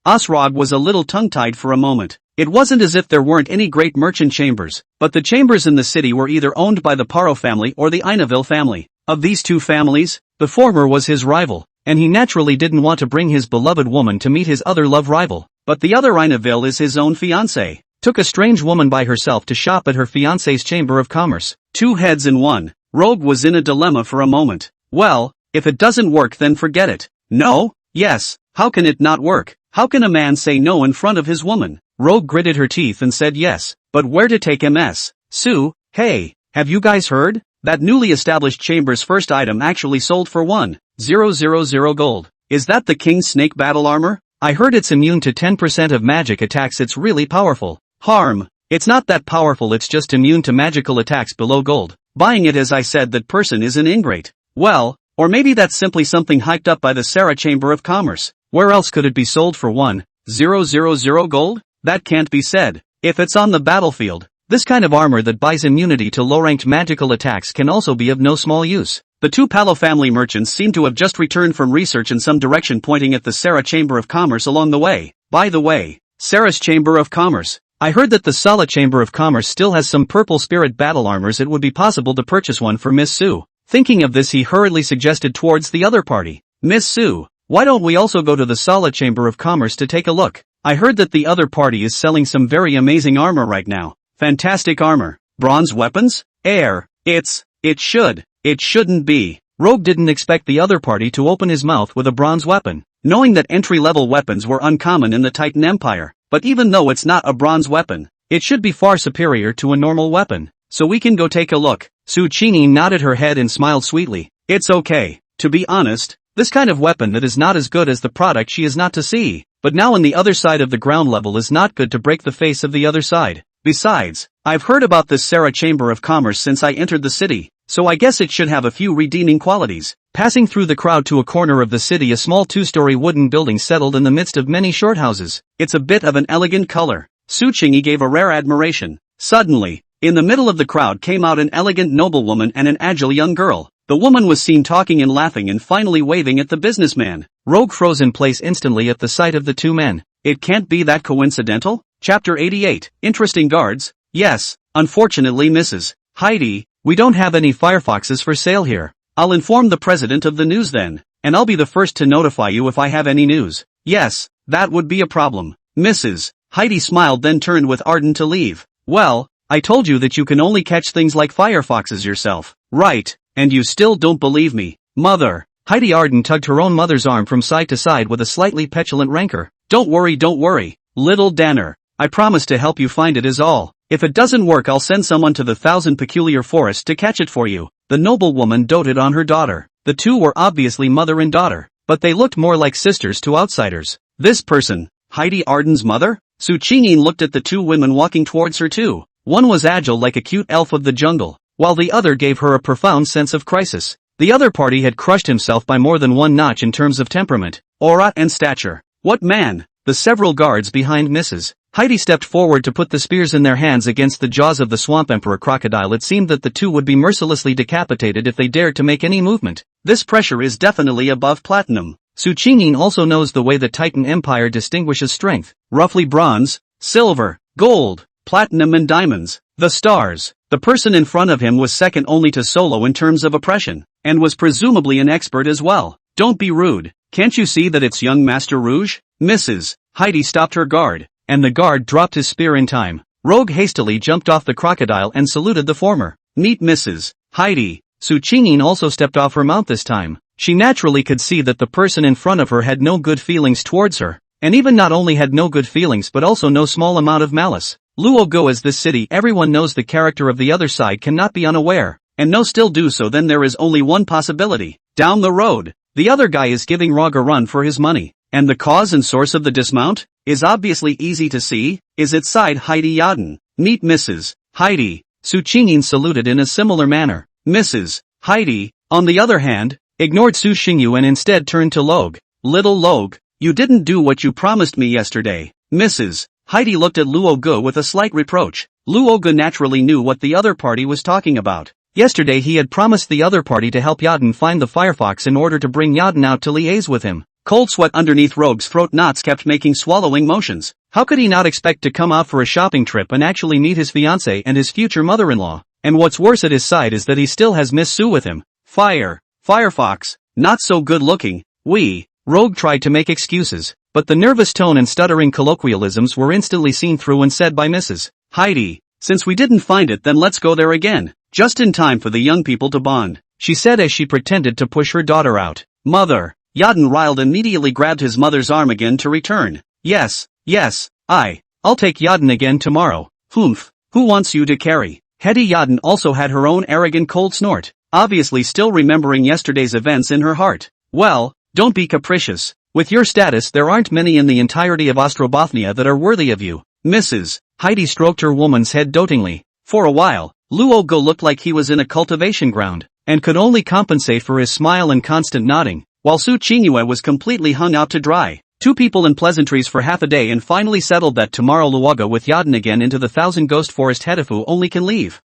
Osrog was a little tongue-tied for a moment. It wasn't as if there weren't any great merchant chambers, but the chambers in the city were either owned by the Paro family or the Ainaville family. Of these 2 families, the former was his rival, and he naturally didn't want to bring his beloved woman to meet his other love rival. But the other Ainaville is his own fiancée. Took a strange woman by herself to shop at her fiancé's chamber of commerce. 2 heads in one. Rogue was in a dilemma for a moment. Well, if it doesn't work, then forget it. No? Yes. How can it not work? How can a man say no in front of his woman? Rogue gritted her teeth and said yes. But where to take Ms. Su? Hey, have you guys heard? That newly established chamber's first item actually sold for 1,000 gold. Is that the King's Snake battle armor? I heard it's immune to 10% of magic attacks. It's really powerful. Harm. It's not that powerful, it's just immune to magical attacks below gold. Buying it, as I said, that person is an ingrate. Well, or maybe that's simply something hyped up by the Sarah Chamber of Commerce. Where else could it be sold for 1,000 gold? That can't be said. If it's on the battlefield, this kind of armor that buys immunity to low-ranked magical attacks can also be of no small use. The 2 Palo family merchants seem to have just returned from research in some direction, pointing at the Sarah Chamber of Commerce along the way. By the way, Sarah's Chamber of Commerce. I heard that the Sala Chamber of Commerce still has some purple spirit battle armors. It would be possible to purchase one for Miss Su. Thinking of this, he hurriedly suggested towards the other party. Miss Su, why don't we also go to the Sala Chamber of Commerce to take a look? I heard that the other party is selling some very amazing armor right now. Fantastic armor. Bronze weapons? It shouldn't be. Rogue didn't expect the other party to open his mouth with a bronze weapon, knowing that entry-level weapons were uncommon in the Titan Empire. But even though it's not a bronze weapon, it should be far superior to a normal weapon. So we can go take a look. Su Chingy nodded her head and smiled sweetly. It's okay. To be honest, this kind of weapon that is not as good as the product she is not to see. But now on the other side of the ground level is not good to break the face of the other side. Besides, I've heard about this Sarah Chamber of Commerce since I entered the city, so I guess it should have a few redeeming qualities. Passing through the crowd to a corner of the city, a small 2-story wooden building settled in the midst of many short houses. It's a bit of an elegant color. Su Chingy gave a rare admiration. Suddenly, in the middle of the crowd came out an elegant noblewoman and an agile young girl. The woman was seen talking and laughing and finally waving at the businessman. Rogue froze in place instantly at the sight of the 2 men. It can't be that coincidental? Chapter 88. Interesting guards. Yes, unfortunately Mrs. Heidi, we don't have any firefoxes for sale here. I'll inform the president of the news then, and I'll be the first to notify you if I have any news. Yes, that would be a problem. Mrs. Heidi smiled, then turned with Arden to leave. Well, I told you that you can only catch things like firefoxes yourself. Right, and you still don't believe me. Mother. Heidi Arden tugged her own mother's arm from side to side with a slightly petulant rancor. Don't worry, little Danner. I promise to help you find it is all. If it doesn't work I'll send someone to the Thousand Peculiar Forest to catch it for you. The noblewoman doted on her daughter. The two were obviously mother and daughter, but they looked more like sisters to outsiders. This person, Heidi Arden's mother? Su Qingyin looked at the two women walking towards her too. One was agile like a cute elf of the jungle, while the other gave her a profound sense of crisis. The other party had crushed himself by more than one notch in terms of temperament, aura and stature. What man? The several guards behind Mrs. Heidi stepped forward to put the spears in their hands against the jaws of the Swamp Emperor crocodile. It seemed that the two would be mercilessly decapitated if they dared to make any movement. This pressure is definitely above platinum. Su Qingyin also knows the way the Titan Empire distinguishes strength. Roughly bronze, silver, gold, platinum and diamonds. The stars. The person in front of him was second only to Solo in terms of oppression, and was presumably an expert as well. Don't be rude. Can't you see that it's young Master Rouge? Mrs. Heidi stopped her guard, and the guard dropped his spear in time. Rogue hastily jumped off the crocodile and saluted the former. Meet Mrs. Heidi. Su Qingyin also stepped off her mount this time. She naturally could see that the person in front of her had no good feelings towards her, and even not only had no good feelings but also no small amount of malice. Luogo as this city everyone knows the character of the other side cannot be unaware, and no still do so. Then there is only one possibility. Down the road, the other guy is giving Rog a run for his money, and the cause and source of the dismount is obviously easy to see. Is it side Heidi Yaden? Meet Mrs. Heidi. Su Qingyin saluted in a similar manner. Mrs. Heidi, on the other hand, ignored Su Xingyu and instead turned to Log. Little Log, you didn't do what you promised me yesterday. Mrs. Heidi looked at Luogo with a slight reproach. Luogo naturally knew what the other party was talking about. Yesterday he had promised the other party to help Yaden find the Firefox in order to bring Yaden out to liaise with him. Cold sweat underneath Rogue's throat knots kept making swallowing motions. How could he not expect to come out for a shopping trip and actually meet his fiancée and his future mother-in-law? And what's worse at his side is that he still has Miss Sue with him. Firefox, not so good looking. Rogue tried to make excuses, but the nervous tone and stuttering colloquialisms were instantly seen through and said by Mrs. Heidi. Since we didn't find it then let's go there again. Just in time for the young people to bond, she said as she pretended to push her daughter out. Mother. Yaden riled immediately grabbed his mother's arm again to return. Yes, I'll take Yaden again tomorrow. Humph, who wants you to carry? Hetty Yaden also had her own arrogant cold snort, obviously still remembering yesterday's events in her heart. Well, don't be capricious. With your status there aren't many in the entirety of Ostrobothnia that are worthy of you. Mrs. Heidi stroked her woman's head dotingly. For a while, Luogo looked like he was in a cultivation ground, and could only compensate for his smile and constant nodding, while Su Qingyue was completely hung out to dry. Two people in pleasantries for half a day and finally settled that tomorrow Luogo with Yaden again into the Thousand Ghost Forest Hedefu only can leave.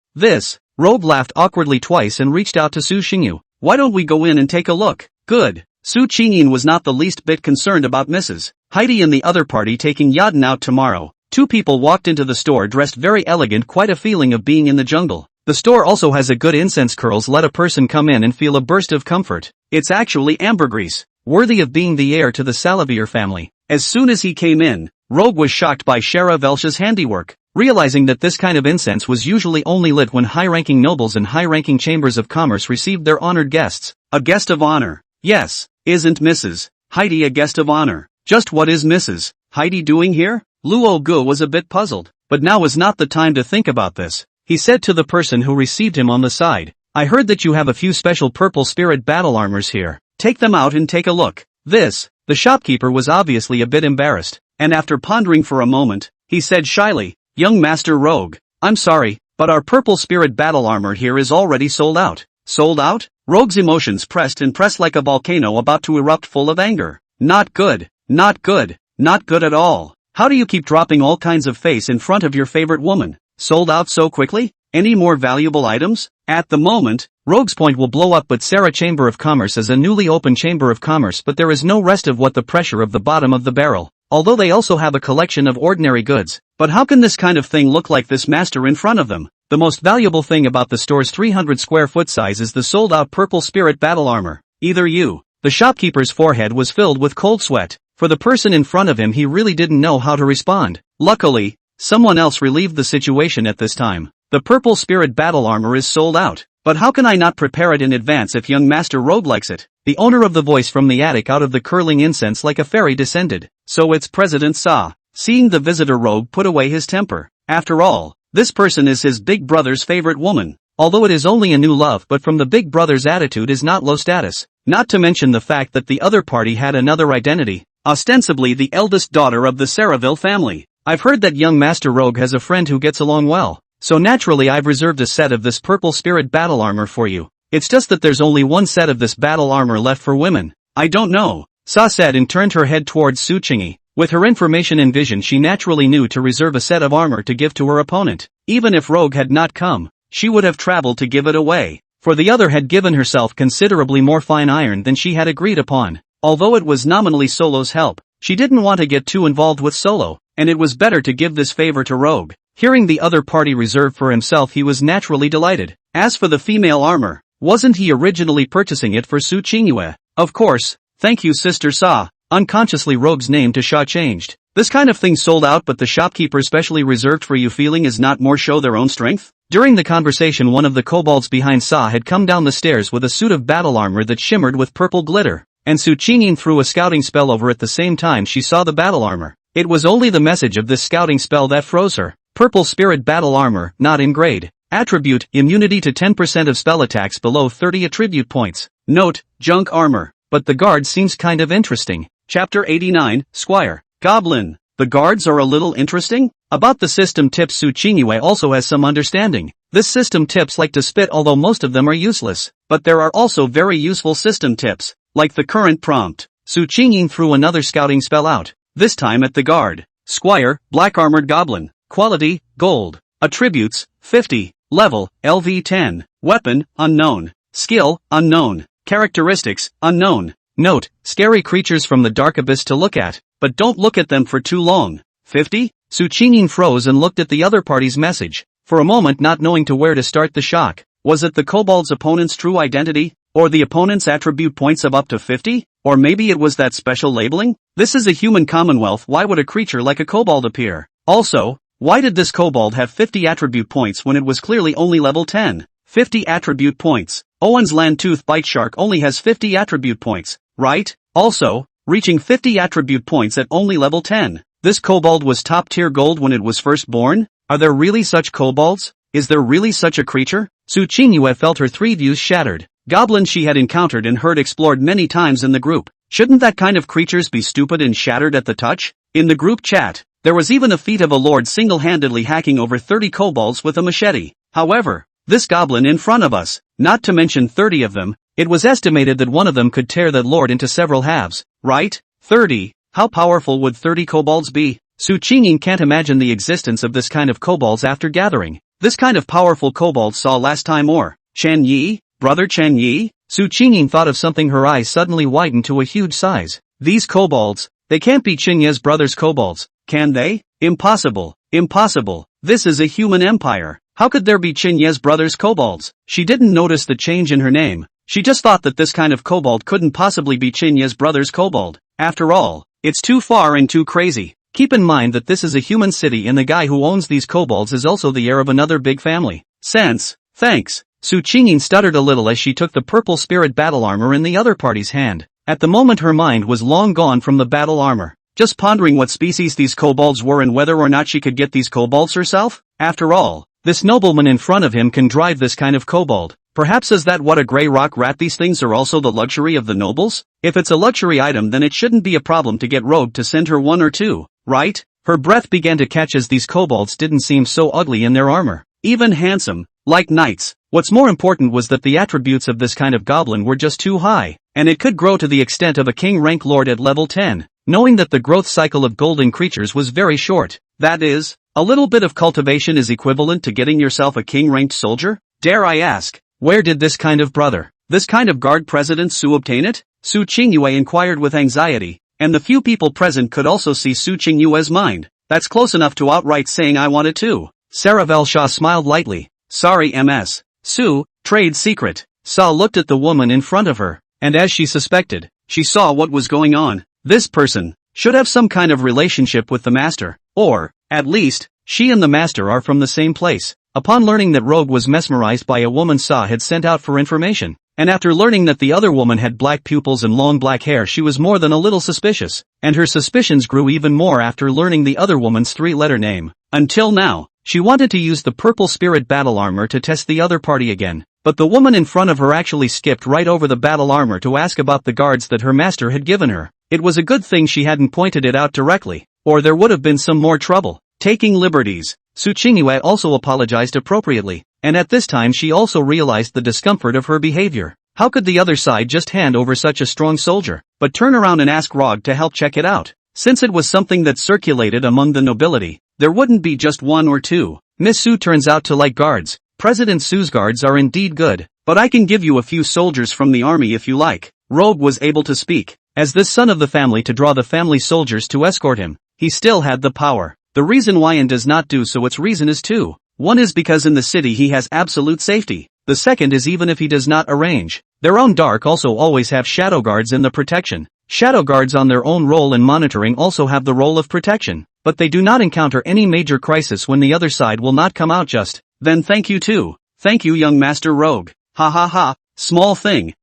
Rogue laughed awkwardly twice and reached out to Su Xingyu. Why don't we go in and take a look? Good. Su Qingyin was not the least bit concerned about Mrs. Heidi and the other party taking Yaden out tomorrow. Two people walked into the store dressed very elegant, quite a feeling of being in the jungle. The store also has a good incense curls let a person come in and feel a burst of comfort. It's actually ambergris, worthy of being the heir to the Salavier family. As soon as he came in, Rogue was shocked by Shara Velsh's handiwork, realizing that this kind of incense was usually only lit when high-ranking nobles and high-ranking chambers of commerce received their honored guests. A guest of honor. Yes, isn't Mrs. Heidi a guest of honor? Just what is Mrs. Heidi doing here? Luo Gu was a bit puzzled, but now was not the time to think about this. He said to the person who received him on the side, I heard that you have a few special purple spirit battle armors here. Take them out and take a look. The shopkeeper was obviously a bit embarrassed, and after pondering for a moment, he said shyly, Young Master Rogue, I'm sorry, but our purple spirit battle armor here is already sold out. Sold out? Rogue's emotions pressed and pressed like a volcano about to erupt full of anger. Not good, not good, not good at all. How do you keep dropping all kinds of face in front of your favorite woman? Sold out so quickly? Any more valuable items? At the moment, Rogue's Point will blow up, but Sarah Chamber of Commerce is a newly opened Chamber of Commerce, but there is no rest of what the pressure of the bottom of the barrel, although they also have a collection of ordinary goods. But how can this kind of thing look like this master in front of them? The most valuable thing about the store's 300 square foot size is the sold out purple spirit battle armor. Either you. The shopkeeper's forehead was filled with cold sweat. For the person in front of him he really didn't know how to respond. Luckily, someone else relieved the situation at this time. The purple spirit battle armor is sold out. But how can I not prepare it in advance if young Master Rogue likes it? The owner of the voice from the attic out of the curling incense like a fairy descended. So it's President Sa. Seeing the visitor, Rogue put away his temper. After all, this person is his big brother's favorite woman. Although it is only a new love, but from the big brother's attitude is not low status. Not to mention the fact that the other party had another identity. Ostensibly the eldest daughter of the Saraville family. I've heard that young Master Rogue has a friend who gets along well. So naturally I've reserved a set of this purple spirit battle armor for you. It's just that there's only one set of this battle armor left for women. I don't know, Sa said and turned her head towards Su Qingyi. With her information and vision she naturally knew to reserve a set of armor to give to her opponent. Even if Rogue had not come, she would have traveled to give it away. For the other had given herself considerably more fine iron than she had agreed upon. Although it was nominally Solo's help, she didn't want to get too involved with Solo, and it was better to give this favor to Rogue. Hearing the other party reserved for himself he was naturally delighted. As for the female armor, wasn't he originally purchasing it for Su Qingyue? Of course, thank you Sister Sa. Unconsciously Rogue's name to Sha changed. This kind of thing sold out but the shopkeeper specially reserved for you feeling is not more show their own strength? During the conversation one of the kobolds behind Sa had come down the stairs with a suit of battle armor that shimmered with purple glitter, and Su Qingyin threw a scouting spell over at the same time she saw the battle armor. It was only the message of this scouting spell that froze her. Purple spirit battle armor, not in grade. Attribute, immunity to 10% of spell attacks below 30 attribute points. Note, junk armor. But the guard seems kind of interesting. Chapter 89, Squire. Goblin. The guards are a little interesting? About the system tips Su Qingyue also has some understanding. This system tips like to spit although most of them are useless. But there are also very useful system tips. Like the current prompt. Su Qingyin threw another scouting spell out. This time at the guard. Squire, black armored goblin. Quality, gold. Attributes, 50. Level, LV 10. Weapon, unknown. Skill, unknown. Characteristics, unknown. Note, scary creatures from the dark abyss to look at, but don't look at them for too long. 50? Su Qingyin froze and looked at the other party's message, for a moment not knowing to where to start the shock. Was it the kobold's opponent's true identity? Or the opponent's attribute points of up to 50? Or maybe it was that special labeling? This is a human commonwealth, why would a creature like a kobold appear? Also, why did this kobold have 50 attribute points when it was clearly only level 10? 50 attribute points. Owen's Landtooth Bite Shark only has 50 attribute points, right? Also, reaching 50 attribute points at only level 10. This kobold was top tier gold when it was first born? Are there really such kobolds? Is there really such a creature? Su Qingyue felt her three views shattered. Goblins she had encountered and heard explored many times in the group. Shouldn't that kind of creatures be stupid and shattered at the touch? In the group chat, there was even a feat of a lord single-handedly hacking over 30 kobolds with a machete. However, this goblin in front of us, not to mention 30 of them, it was estimated that one of them could tear that lord into several halves, right? 30? How powerful would 30 kobolds be? Su Qingyin can't imagine the existence of this kind of kobolds after gathering. This kind of powerful kobold saw last time or, Chen Yi? Brother Chen Yi? Su Qingyin thought of something, her eyes suddenly widened to a huge size. These kobolds, they can't be Qingye's brother's kobolds, can they? Impossible, impossible. This is a human empire. How could there be Qingye's brother's kobolds? She didn't notice the change in her name. She just thought that this kind of kobold couldn't possibly be Qingye's brother's kobold. After all, it's too far and too crazy. Keep in mind that this is a human city and the guy who owns these kobolds is also the heir of another big family. Sense. Thanks. Su Qingyin stuttered a little as she took the purple spirit battle armor in the other party's hand. At the moment her mind was long gone from the battle armor, just pondering what species these kobolds were and whether or not she could get these kobolds herself. After all, this nobleman in front of him can drive this kind of kobold. Perhaps is that what a grey rock rat? These things are also the luxury of the nobles? If it's a luxury item then it shouldn't be a problem to get Rogue to send her one or two, right? Her breath began to catch as these kobolds didn't seem so ugly in their armor. Even handsome, like knights. What's more important was that the attributes of this kind of goblin were just too high, and it could grow to the extent of a king rank lord at level 10, knowing that the growth cycle of golden creatures was very short. That is, a little bit of cultivation is equivalent to getting yourself a king ranked soldier? Dare I ask, where did this kind of brother, this kind of guard president Su obtain it? Su Qingyue inquired with anxiety, and the few people present could also see Su Qingyue's mind. That's close enough to outright saying I want it too. Saraville Shah smiled lightly. Sorry MS. Su, trade secret. Sa looked at the woman in front of her, and as she suspected, she saw what was going on. This person should have some kind of relationship with the master, or, at least, She and the master are from the same place. Upon learning that Rogue was mesmerized by a woman Sa had sent out for information, and after learning that the other woman had black pupils and long black hair, she was more than a little suspicious, and her suspicions grew even more after learning the other woman's three-letter name. Until now, she wanted to use the purple spirit battle armor to test the other party again, but the woman in front of her actually skipped right over the battle armor to ask about the guards that her master had given her. It was a good thing she hadn't pointed it out directly, or there would have been some more trouble. Taking liberties, Su Qingyue also apologized appropriately, and at this time she also realized the discomfort of her behavior. How could the other side just hand over such a strong soldier, but turn around and ask Rogue to help check it out? Since it was something that circulated among the nobility, there wouldn't be just one or two. Miss Su turns out to like guards. President Su's guards are indeed good, but I can give you a few soldiers from the army if you like. Rogue was able to speak. As the son of the family, to draw the family soldiers to escort him, he still had the power. The reason why and does not do so, its reason is two. One is because in the city he has absolute safety. The second is even if he does not arrange, their own dark also always have shadow guards in the protection. Shadow guards on their own role in monitoring also have the role of protection, but they do not encounter any major crisis when the other side will not come out just then. Thank you too. Thank you, young Master Rogue. Ha ha ha. Small thing,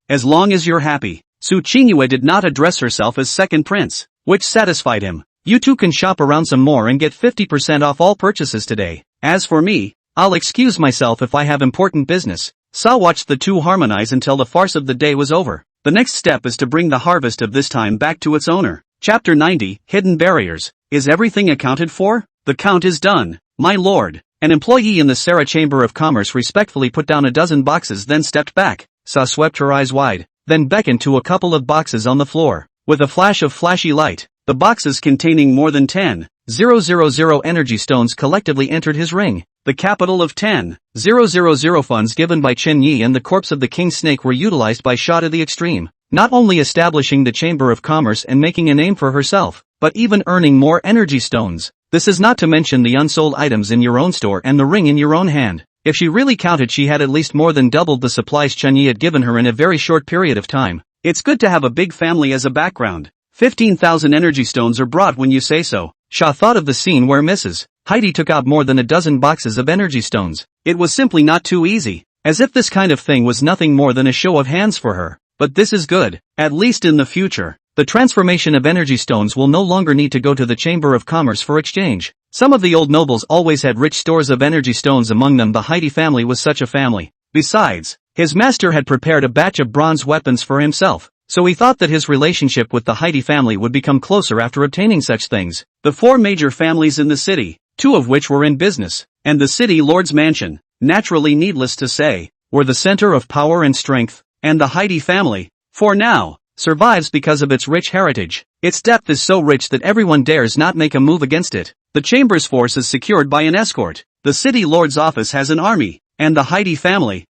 as long as you're happy. Su Qingyue did not address herself as second prince, which satisfied him. You two can shop around some more and get 50% off all purchases today. As for me, I'll excuse myself if I have important business. Sa watched the two harmonize until the farce of the day was over. The next step is to bring the harvest of this time back to its owner. Chapter 90, Hidden Barriers. Is everything accounted for? The count is done, my lord. An employee in the Sarah Chamber of Commerce respectfully put down a dozen boxes, then stepped back. Sa swept her eyes wide, then beckoned to a couple of boxes on the floor. With a flash of flashy light, the boxes containing more than 10,000 energy stones collectively entered his ring. The capital of 10,000 funds given by Chen Yi and the corpse of the King Snake were utilized by Sha to the extreme, not only establishing the Chamber of Commerce and making a name for herself, but even earning more energy stones. This is not to mention the unsold items in your own store and the ring in your own hand. If she really counted, she had at least more than doubled the supplies Chen Yi had given her in a very short period of time. It's good to have a big family as a background. 15,000 energy stones are brought when you say so. Sha thought of the scene where Mrs. Heidi took out more than a dozen boxes of energy stones. It was simply not too easy, as if this kind of thing was nothing more than a show of hands for her. But this is good, at least in the future. The transformation of energy stones will no longer need to go to the Chamber of Commerce for exchange. Some of the old nobles always had rich stores of energy stones, among them the Heidi family was such a family. Besides, his master had prepared a batch of bronze weapons for himself, so he thought that his relationship with the Heidi family would become closer after obtaining such things. The four major families in the city, two of which were in business, and the city lord's mansion, naturally needless to say, were the center of power and strength, and the Heidi family, for now, survives because of its rich heritage. Its depth is so rich that everyone dares not make a move against it. The chamber's force is secured by an escort. The city lord's office has an army, and the Heidi family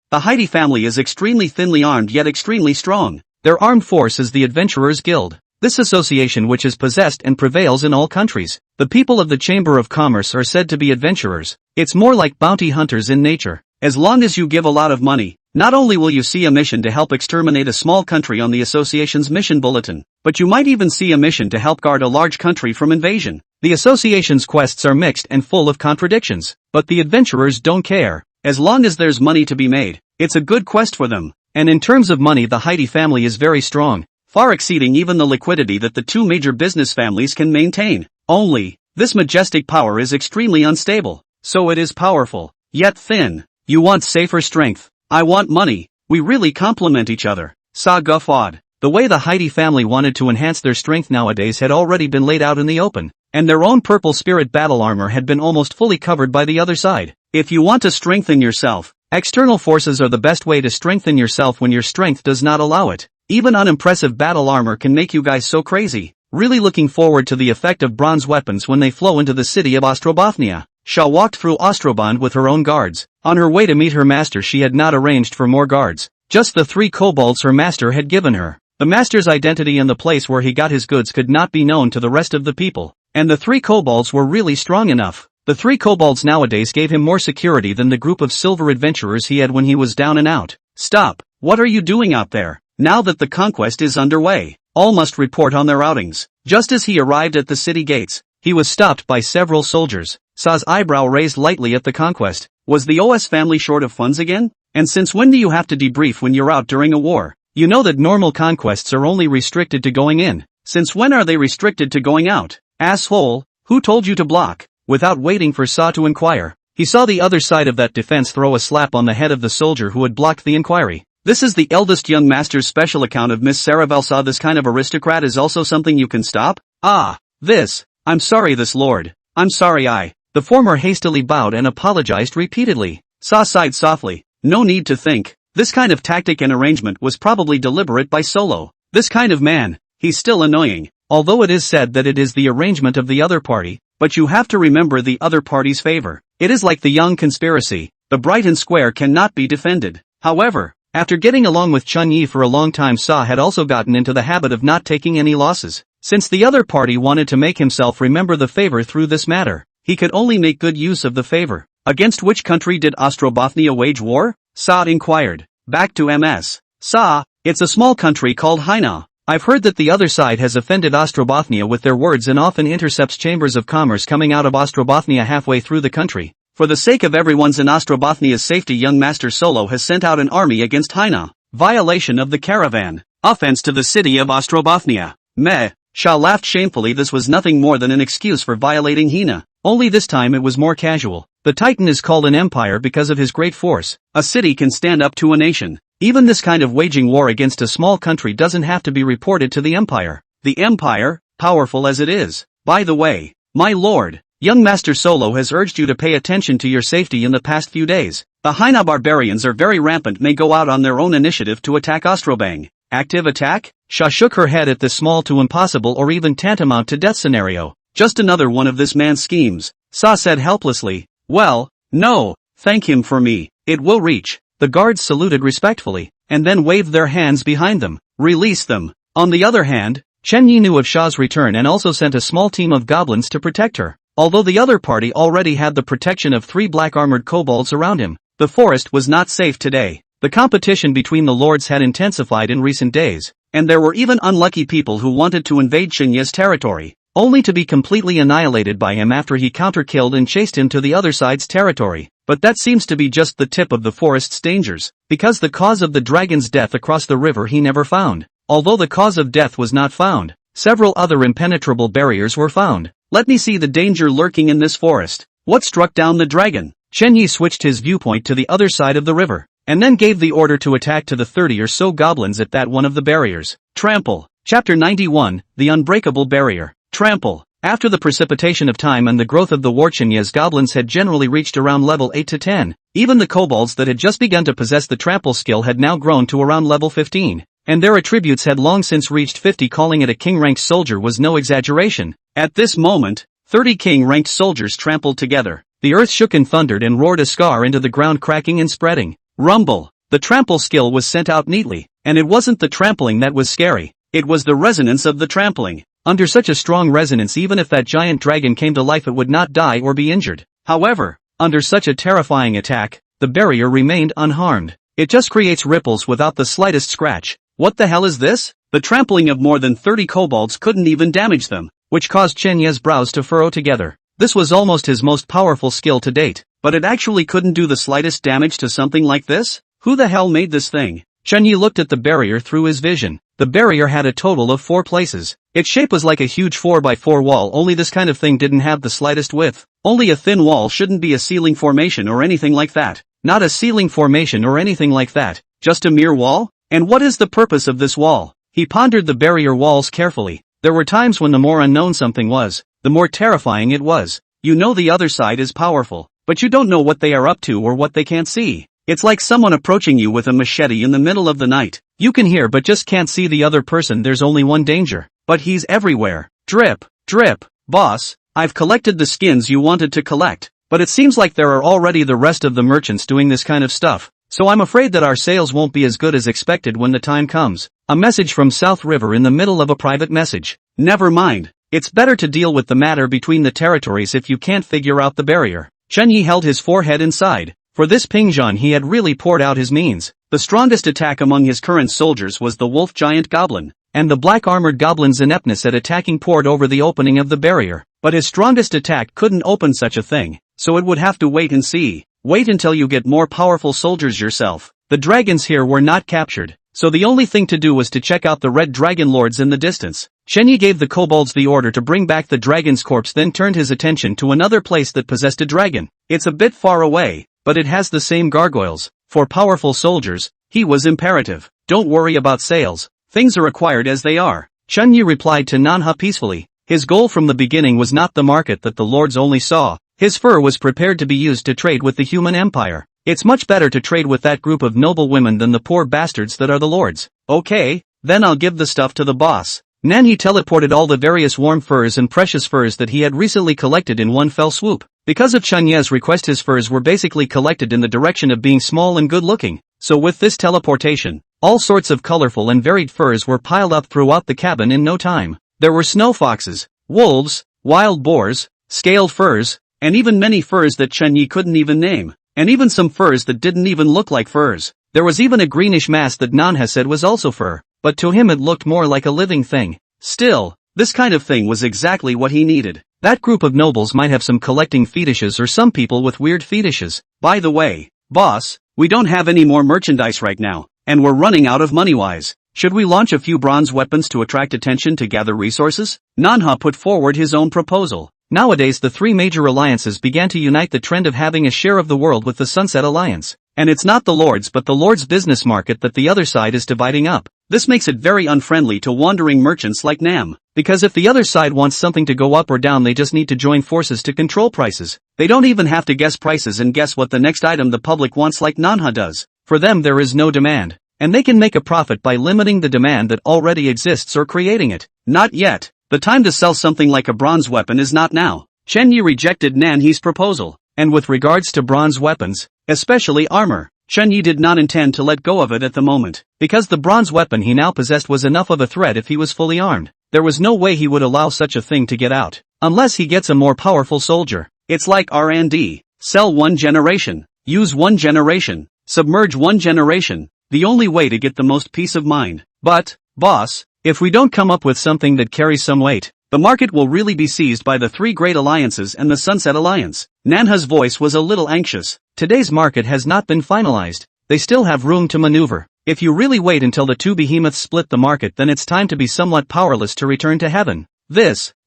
is extremely thinly armed yet extremely strong. Their armed force is the Adventurers Guild. This association, which is possessed and prevails in all countries. The people of the Chamber of Commerce are said to be adventurers. It's more like bounty hunters in nature. As long as you give a lot of money, not only will you see a mission to help exterminate a small country on the association's mission bulletin, but you might even see a mission to help guard a large country from invasion. The association's quests are mixed and full of contradictions, but the adventurers don't care. As long as there's money to be made, it's a good quest for them. And in terms of money, the Heidi family is very strong, far exceeding even the liquidity that the two major business families can maintain. Only, this majestic power is extremely unstable, so it is powerful, yet thin. You want safer strength. I want money. We really complement each other. Sa guffawed. The way the Heidi family wanted to enhance their strength nowadays had already been laid out in the open, and their own purple spirit battle armor had been almost fully covered by the other side. If you want to strengthen yourself, external forces are the best way to strengthen yourself when your strength does not allow it. Even unimpressive battle armor can make you guys so crazy. Really looking forward to the effect of bronze weapons when they flow into the city of Ostrobothnia. Sha walked through Ostrobond with her own guards. On her way to meet her master, she had not arranged for more guards. Just the 3 kobolds her master had given her. The master's identity and the place where he got his goods could not be known to the rest of the people, and the 3 kobolds were really strong enough. The 3 kobolds nowadays gave him more security than the group of silver adventurers he had when he was down and out. Stop! What are you doing out there? Now that the conquest is underway, all must report on their outings. Just as he arrived at the city gates, he was stopped by several soldiers. Sa's eyebrow raised lightly at the conquest. Was the OS family short of funds again? And since when do you have to debrief when you're out during a war? You know that normal conquests are only restricted to going in. Since when are they restricted to going out? Asshole, who told you to block? Without waiting for Sa to inquire, he saw the other side of that defense throw a slap on the head of the soldier who had blocked the inquiry. This is the eldest young master's special account of Miss Saravel. Sa, this kind of aristocrat is also something you can stop? Ah, this. I'm sorry, this lord. I'm sorry, The former hastily bowed and apologized repeatedly. Sa sighed softly. No need to think. This kind of tactic and arrangement was probably deliberate by Solo. This kind of man, he's still annoying. Although it is said that it is the arrangement of the other party, but you have to remember the other party's favor. It is like the Young conspiracy. The bright and square cannot be defended. However, after getting along with Chun Yi for a long time, Sa had also gotten into the habit of not taking any losses. Since the other party wanted to make himself remember the favor through this matter, he could only make good use of the favor. Against which country did Ostrobothnia wage war? Sa inquired. Back to MS. Sa, it's a small country called Haina. I've heard that the other side has offended Ostrobothnia with their words and often intercepts chambers of commerce coming out of Ostrobothnia halfway through the country. For the sake of everyone's in Ostrobothnia's safety, young Master Solo has sent out an army against Haina. Violation of the caravan. Offense to the city of Ostrobothnia. Meh. Sha laughed shamefully. This was nothing more than an excuse for violating Haina. Only this time it was more casual. The Titan is called an empire because of his great force. A city can stand up to a nation. Even this kind of waging war against a small country doesn't have to be reported to the empire. The empire, powerful as it is. By the way, my lord, young Master Solo has urged you to pay attention to your safety in the past few days. The Haina barbarians are very rampant, may go out on their own initiative to attack Ostrobang. Active attack? Sha shook her head at this small to impossible or even tantamount to death scenario. Just another one of this man's schemes. Sa said helplessly. Well, no, thank him for me. It will reach. The guards saluted respectfully, and then waved their hands behind them. Release them. On the other hand, Chen Yi knew of Sha's return and also sent a small team of goblins to protect her. Although the other party already had the protection of 3 black-armored kobolds around him, the forest was not safe today. The competition between the lords had intensified in recent days, and there were even unlucky people who wanted to invade Shinya's territory, only to be completely annihilated by him after he counter-killed and chased him to the other side's territory. But that seems to be just the tip of the forest's dangers, because the cause of the dragon's death across the river he never found. Although the cause of death was not found, several other impenetrable barriers were found. Let me see the danger lurking in this forest. What struck down the dragon? Chen Yi switched his viewpoint to the other side of the river, and then gave the order to attack to the 30 or so goblins at that one of the barriers. Trample. Chapter 91, The Unbreakable Barrier. Trample. After the precipitation of time and the growth of the Warchinya's goblins had generally reached around level 8 to 10, even the kobolds that had just begun to possess the trample skill had now grown to around level 15, and their attributes had long since reached 50. Calling it a king-ranked soldier was no exaggeration. At this moment, 30 king-ranked soldiers trampled together. The earth shook and thundered and roared a scar into the ground, cracking and spreading. Rumble. The trample skill was sent out neatly, and it wasn't the trampling that was scary, it was the resonance of the trampling. Under such a strong resonance, even if that giant dragon came to life, it would not die or be injured. However, under such a terrifying attack, the barrier remained unharmed. It just creates ripples without the slightest scratch. What the hell is this? The trampling of more than 30 kobolds couldn't even damage them, which caused Chen Ye's brows to furrow together. This was almost his most powerful skill to date, but it actually couldn't do the slightest damage to something like this? Who the hell made this thing? Chen Yi looked at the barrier through his vision. The barrier had a total of 4 places. Its shape was like a huge 4x4 wall, only this kind of thing didn't have the slightest width. Only a thin wall shouldn't be a ceiling formation or anything like that. Not a ceiling formation or anything like that. Just a mere wall? And what is the purpose of this wall? He pondered the barrier walls carefully. There were times when the more unknown something was, the more terrifying it was. You know the other side is powerful, but you don't know what they are up to or what they can't see. It's like someone approaching you with a machete in the middle of the night. You can hear but just can't see the other person. There's only one danger, but he's everywhere. Drip, drip. Boss, I've collected the skins you wanted to collect, but it seems like there are already the rest of the merchants doing this kind of stuff, so I'm afraid that our sales won't be as good as expected when the time comes. A message from South River in the middle of a private message. Never mind. It's better to deal with the matter between the territories if you can't figure out the barrier. Chen Yi held his forehead inside. For this Pingzhan he had really poured out his means. The strongest attack among his current soldiers was the wolf giant goblin, and the black-armored goblin's ineptness at attacking poured over the opening of the barrier. but his strongest attack couldn't open such a thing, so it would have to wait and see. Wait until you get more powerful soldiers yourself. The dragons here were not captured, so the only thing to do was to check out the red dragon lords in the distance. Shenyi gave the kobolds the order to bring back the dragon's corpse, then turned his attention to another place that possessed a dragon. It's a bit far away, but it has the same gargoyles. For powerful soldiers, he was imperative. Don't worry about sales. Things are acquired as they are. Chunyi replied to Nanha peacefully. His goal from the beginning was not the market that the lords only saw. His fur was prepared to be used to trade with the human empire. It's much better to trade with that group of noble women than the poor bastards that are the lords. Okay, then I'll give the stuff to the boss. Nanhi teleported all the various warm furs and precious furs that he had recently collected in one fell swoop. Because of Chunye's request, his furs were basically collected in the direction of being small and good looking. So with this teleportation, all sorts of colorful and varied furs were piled up throughout the cabin in no time. There were snow foxes, wolves, wild boars, scaled furs, and even many furs that Chunyi couldn't even name. And even some furs that didn't even look like furs. There was even a greenish mass that Nanha said was also fur, but to him it looked more like a living thing. Still, this kind of thing was exactly what he needed. That group of nobles might have some collecting fetishes or some people with weird fetishes. By the way, boss, we don't have any more merchandise right now, and we're running out of money-wise. Should we launch a few bronze weapons to attract attention to gather resources? Nanha put forward his own proposal. Nowadays the three major alliances began to unite the trend of having a share of the world with the Sunset Alliance. And it's not the lords but the lords' business market that the other side is dividing up. This makes it very unfriendly to wandering merchants like Nam. Because if the other side wants something to go up or down, they just need to join forces to control prices. They don't even have to guess prices and guess what the next item the public wants like Nanha does. For them there is no demand. And they can make a profit by limiting the demand that already exists or creating it. Not yet. The time to sell something like a bronze weapon is not now. Chunyi rejected Nanhi's proposal. And with regards to bronze weapons, especially armor, Chunyi did not intend to let go of it at the moment. Because the bronze weapon he now possessed was enough of a threat if he was fully armed. There was no way he would allow such a thing to get out. Unless he gets a more powerful soldier. It's like R&D. Sell one generation. Use one generation. Submerge one generation. The only way to get the most peace of mind. But, boss, if we don't come up with something that carries some weight, the market will really be seized by the three great alliances and the Sunset Alliance. Nanha's voice was a little anxious. Today's market has not been finalized. They still have room to maneuver. If you really wait until the two behemoths split the market, then it's time to be somewhat powerless to return to heaven.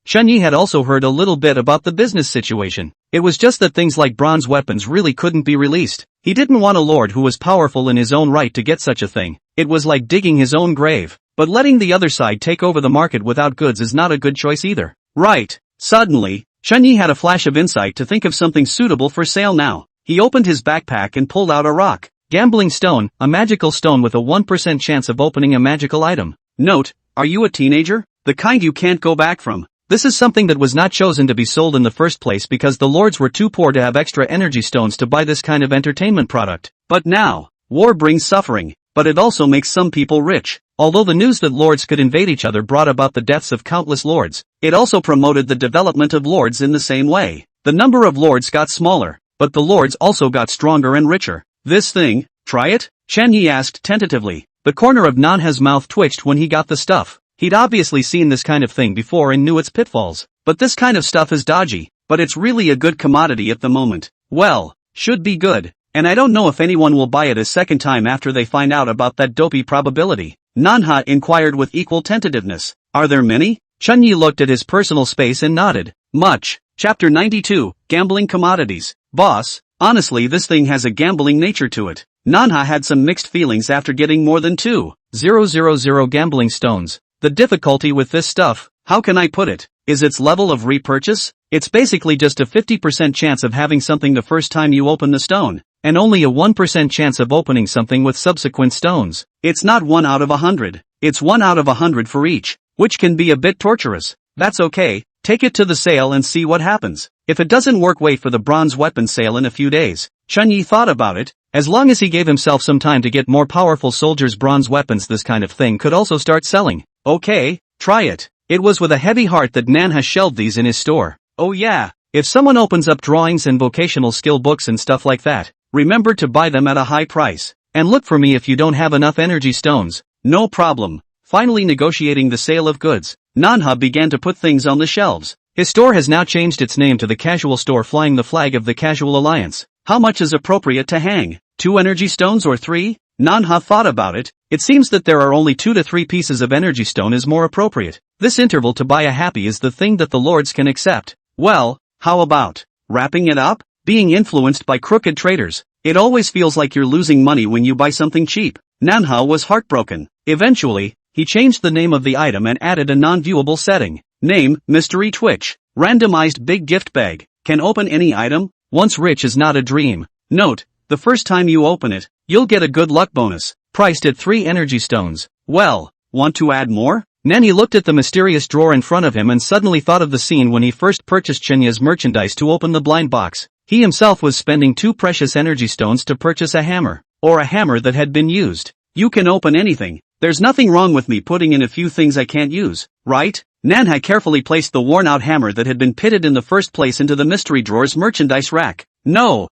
Chunyi had also heard a little bit about the business situation. It was just that things like bronze weapons really couldn't be released. He didn't want a lord who was powerful in his own right to get such a thing. It was like digging his own grave. But letting the other side take over the market without goods is not a good choice either. Right. Suddenly, Chunyi had a flash of insight to think of something suitable for sale now. He opened his backpack and pulled out a rock. Gambling stone, a magical stone with a 1% chance of opening a magical item. Note, are you a teenager? The kind you can't go back from. This is something that was not chosen to be sold in the first place because the lords were too poor to have extra energy stones to buy this kind of entertainment product. But now, war brings suffering, but it also makes some people rich. Although the news that lords could invade each other brought about the deaths of countless lords, it also promoted the development of lords in the same way. The number of lords got smaller, but the lords also got stronger and richer. This thing, try it? Chunyi asked tentatively. The corner of Nanha's mouth twitched when he got the stuff. He'd obviously seen this kind of thing before and knew its pitfalls. But this kind of stuff is dodgy, but it's really a good commodity at the moment. Well, should be good. And I don't know if anyone will buy it a second time after they find out about that dopey probability. Nanha inquired with equal tentativeness. Are there many? Chunyi looked at his personal space and nodded. Much. Chapter 92, Gambling Commodities. Boss, honestly this thing has a gambling nature to it. Nanha had some mixed feelings after getting more than 2,000 gambling stones. The difficulty with this stuff, how can I put it, is its level of repurchase. It's basically just a 50% chance of having something the first time you open the stone, and only a 1% chance of opening something with subsequent stones. It's not 1 out of 100, it's 1 out of 100 for each, which can be a bit torturous. That's okay, take it to the sale and see what happens. If it doesn't work, wait for the bronze weapon sale in a few days. Chunyi thought about it. As long as he gave himself some time to get more powerful soldiers' bronze weapons, this kind of thing could also start selling. Okay, try it. It was with a heavy heart that Nanha shelved these in his store. Oh yeah, if someone opens up drawings and vocational skill books and stuff like that, remember to buy them at a high price. And look for me if you don't have enough energy stones. No problem. Finally negotiating the sale of goods, Nanha began to put things on the shelves. His store has now changed its name to the Casual Store, flying the flag of the Casual Alliance. How much is appropriate to hang? 2 energy stones or 3? Manhwa thought about it. It seems that there are only 2 to 3 pieces of energy stone is more appropriate. This interval to buy a happy is the thing that the lords can accept. Well, how about wrapping it up? Being influenced by crooked traders. It always feels like you're losing money when you buy something cheap. Manhwa was heartbroken. Eventually, he changed the name of the item and added a non-viewable setting. Name, Mystery Twitch. Randomized big gift bag. Can open any item. Once rich is not a dream. Note, the first time you open it, you'll get a good luck bonus. Priced at 3 energy stones. Well, want to add more? Then he looked at the mysterious drawer in front of him and suddenly thought of the scene when he first purchased Chenya's merchandise to open the blind box. He himself was spending 2 precious energy stones to purchase a hammer. Or a hammer that had been used. You can open anything. There's nothing wrong with me putting in a few things I can't use, right? Manhwa carefully placed the worn-out hammer that had been pitted in the first place into the mystery drawer's merchandise rack. No,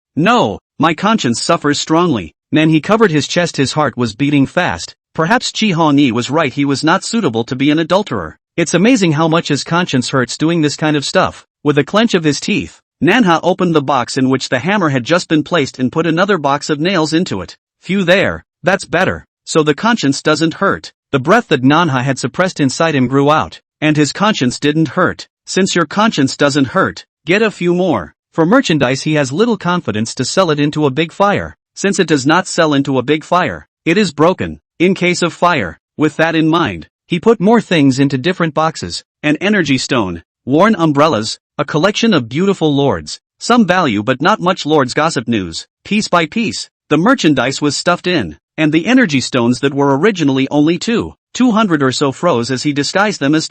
my conscience suffers strongly. Then he covered his chest, his heart was beating fast. Perhaps Chi Hong-yi was right, he was not suitable to be an adulterer. It's amazing how much his conscience hurts doing this kind of stuff. With a clench of his teeth, Manhwa opened the box in which the hammer had just been placed and put another box of nails into it. Phew, there, that's better. So the conscience doesn't hurt. The breath that Manhwa had suppressed inside him grew out, and his conscience didn't hurt. Since your conscience doesn't hurt, get a few more. For merchandise he has little confidence to sell it into a big fire. Since it does not sell into a big fire, it is broken, in case of fire. With that in mind, he put more things into different boxes. An energy stone, worn umbrellas, a collection of beautiful lords, some value but not much lords gossip news. Piece by piece, the merchandise was stuffed in, and the energy stones that were originally only 200 or so froze as he disguised them as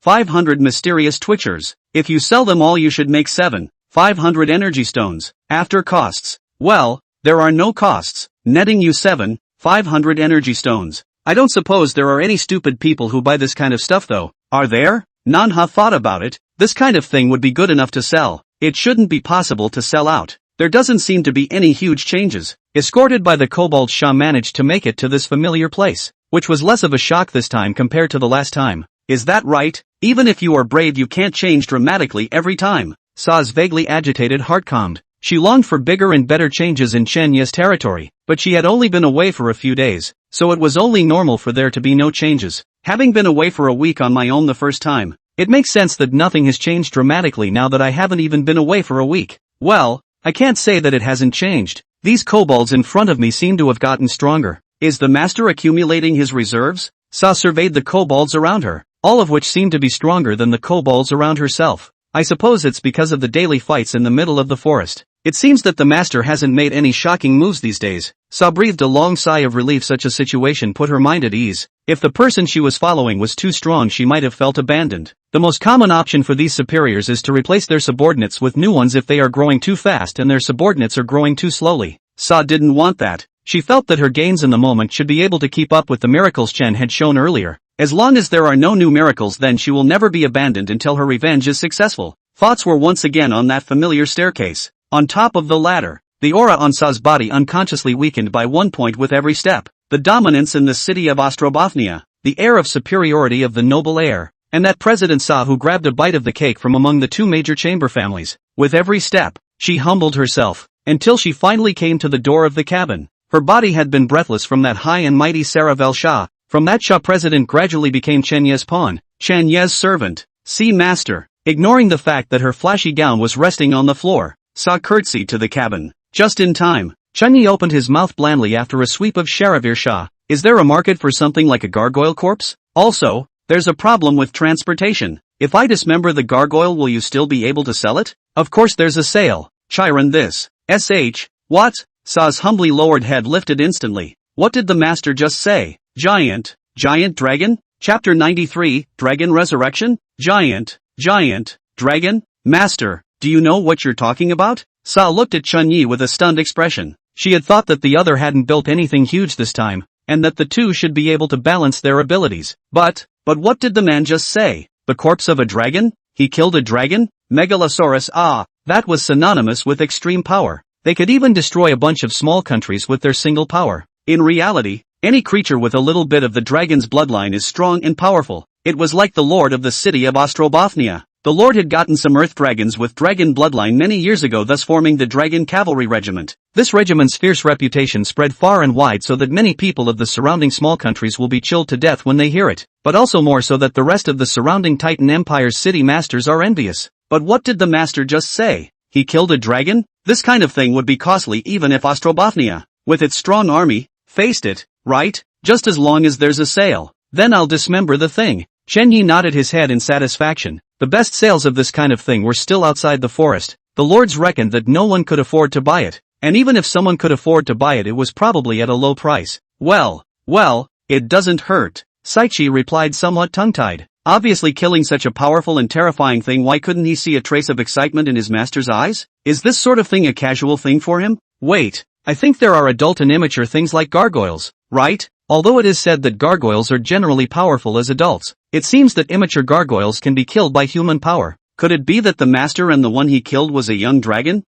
500 mysterious twitchers. If you sell them all you should make 500 energy stones. After costs, well, there are no costs, netting you 500 energy stones. I don't suppose there are any stupid people who buy this kind of stuff though, are there? Manhwa thought about it. This kind of thing would be good enough to sell. It shouldn't be possible to sell out. There doesn't seem to be any huge changes. Escorted by the kobold, Shah managed to make it to this familiar place, which was less of a shock this time compared to the last time. Is that right? Even if you are brave you can't change dramatically every time. Shah's vaguely agitated heart calmed. She longed for bigger and better changes in Chenya's territory, but she had only been away for a few days, so it was only normal for there to be no changes. Having been away for a week on my own the first time, it makes sense that nothing has changed dramatically now that I haven't even been away for a week. Well, I can't say that it hasn't changed. These kobolds in front of me seem to have gotten stronger. Is the master accumulating his reserves? Shah surveyed the kobolds around her, all of which seemed to be stronger than the kobolds around herself. I suppose it's because of the daily fights in the middle of the forest. It seems that the master hasn't made any shocking moves these days. Shah breathed a long sigh of relief. Such a situation put her mind at ease. If the person she was following was too strong she might have felt abandoned. The most common option for these superiors is to replace their subordinates with new ones if they are growing too fast and their subordinates are growing too slowly. Shah didn't want that. She felt that her gains in the moment should be able to keep up with the miracles Chen had shown earlier. As long as there are no new miracles, then she will never be abandoned until her revenge is successful. Thoughts were once again on that familiar staircase. On top of the ladder, the aura on Shah's body unconsciously weakened by 1 point with every step. The dominance in the city of Ostrobothnia, the air of superiority of the noble heir, and that President Shah who grabbed a bite of the cake from among the 2 major chamber families. With every step, she humbled herself, until she finally came to the door of the cabin. Her body had been breathless from that high and mighty Saravel Shah. From that Shah, President gradually became Chenya's pawn, Chenya's servant. See, master. Ignoring the fact that her flashy gown was resting on the floor, Shah curtsied to the cabin. Just in time, Chenya opened his mouth blandly after a sweep of Sharavir Shah. Is there a market for something like a gargoyle corpse? Also, there's a problem with transportation. If I dismember the gargoyle, will you still be able to sell it? Of course there's a sale. Chiron this. What? Shah's humbly lowered head lifted instantly. What did the master just say? Giant dragon? Chapter 93, Dragon Resurrection? Giant dragon? Master, do you know what you're talking about? Shah looked at Chun-Yi with a stunned expression. She had thought that the other hadn't built anything huge this time, and that the two should be able to balance their abilities. But what did the man just say? The corpse of a dragon? He killed a dragon? Megalosaurus, that was synonymous with extreme power. They could even destroy a bunch of small countries with their single power. In reality, any creature with a little bit of the dragon's bloodline is strong and powerful. It was like the lord of the city of Ostrobothnia. The Lord had gotten some earth dragons with dragon bloodline many years ago, thus forming the Dragon Cavalry Regiment. This regiment's fierce reputation spread far and wide so that many people of the surrounding small countries will be chilled to death when they hear it, but also more so that the rest of the surrounding Titan Empire's city masters are envious. But what did the master just say? He killed a dragon? This kind of thing would be costly even if Ostrobothnia, with its strong army, faced it, right? Just as long as there's a sale. Then I'll dismember the thing. Chen Yi nodded his head in satisfaction. The best sales of this kind of thing were still outside the forest. The lords reckoned that no one could afford to buy it, and even if someone could afford to buy it, it was probably at a low price. Well, it doesn't hurt, Saichi replied somewhat tongue-tied. Obviously killing such a powerful and terrifying thing, why couldn't he see a trace of excitement in his master's eyes? Is this sort of thing a casual thing for him? Wait, I think there are adult and immature things like gargoyles, right? Although it is said that gargoyles are generally powerful as adults, it seems that immature gargoyles can be killed by human power. Could it be that the master and the one he killed was a young dragon?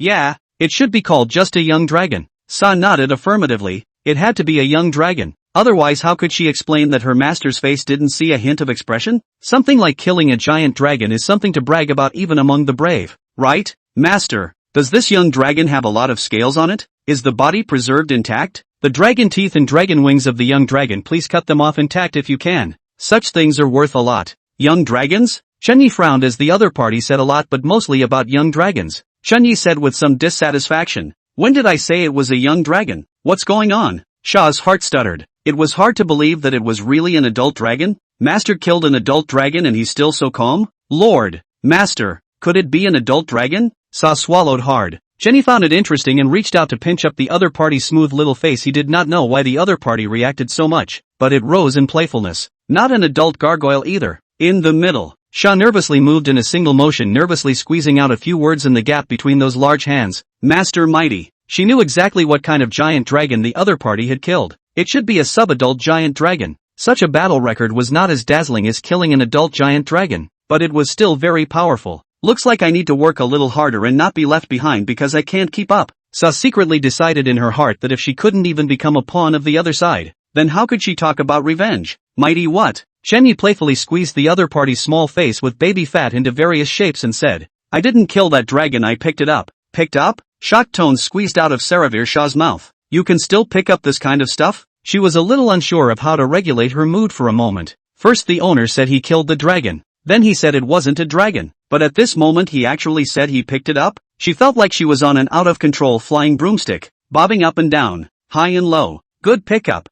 Yeah, it should be called just a young dragon. Sa nodded affirmatively. It had to be a young dragon. Otherwise how could she explain that her master's face didn't see a hint of expression? Something like killing a giant dragon is something to brag about even among the brave, right? Master, does this young dragon have a lot of scales on it? Is the body preserved intact? The dragon teeth and dragon wings of the young dragon, please cut them off intact if you can. Such things are worth a lot. Young dragons? Chen Yi frowned as the other party said a lot but mostly about young dragons. Chen Yi said with some dissatisfaction, when did I say it was a young dragon? What's going on? Sha's heart stuttered. It was hard to believe that it was really an adult dragon. Master killed an adult dragon and he's still so calm? Lord, Master, could it be an adult dragon? Sa swallowed hard. Jenny found it interesting and reached out to pinch up the other party's smooth little face. He did not know why the other party reacted so much, but it rose in playfulness. Not an adult gargoyle either. In the middle. Sha nervously moved in a single motion, nervously squeezing out a few words in the gap between those large hands. Master Mighty. She knew exactly what kind of giant dragon the other party had killed. It should be a sub-adult giant dragon. Such a battle record was not as dazzling as killing an adult giant dragon, but it was still very powerful. Looks like I need to work a little harder and not be left behind because I can't keep up. Sa secretly decided in her heart that if she couldn't even become a pawn of the other side, then how could she talk about revenge? Mighty what? Chen Yi playfully squeezed the other party's small face with baby fat into various shapes and said, I didn't kill that dragon, I picked it up. Picked up? Shocked tones squeezed out of Saravir Shah's mouth. You can still pick up this kind of stuff? She was a little unsure of how to regulate her mood for a moment. First the owner said he killed the dragon. Then he said it wasn't a dragon. But at this moment he actually said he picked it up? She felt like she was on an out-of-control flying broomstick, bobbing up and down, high and low. Good pickup,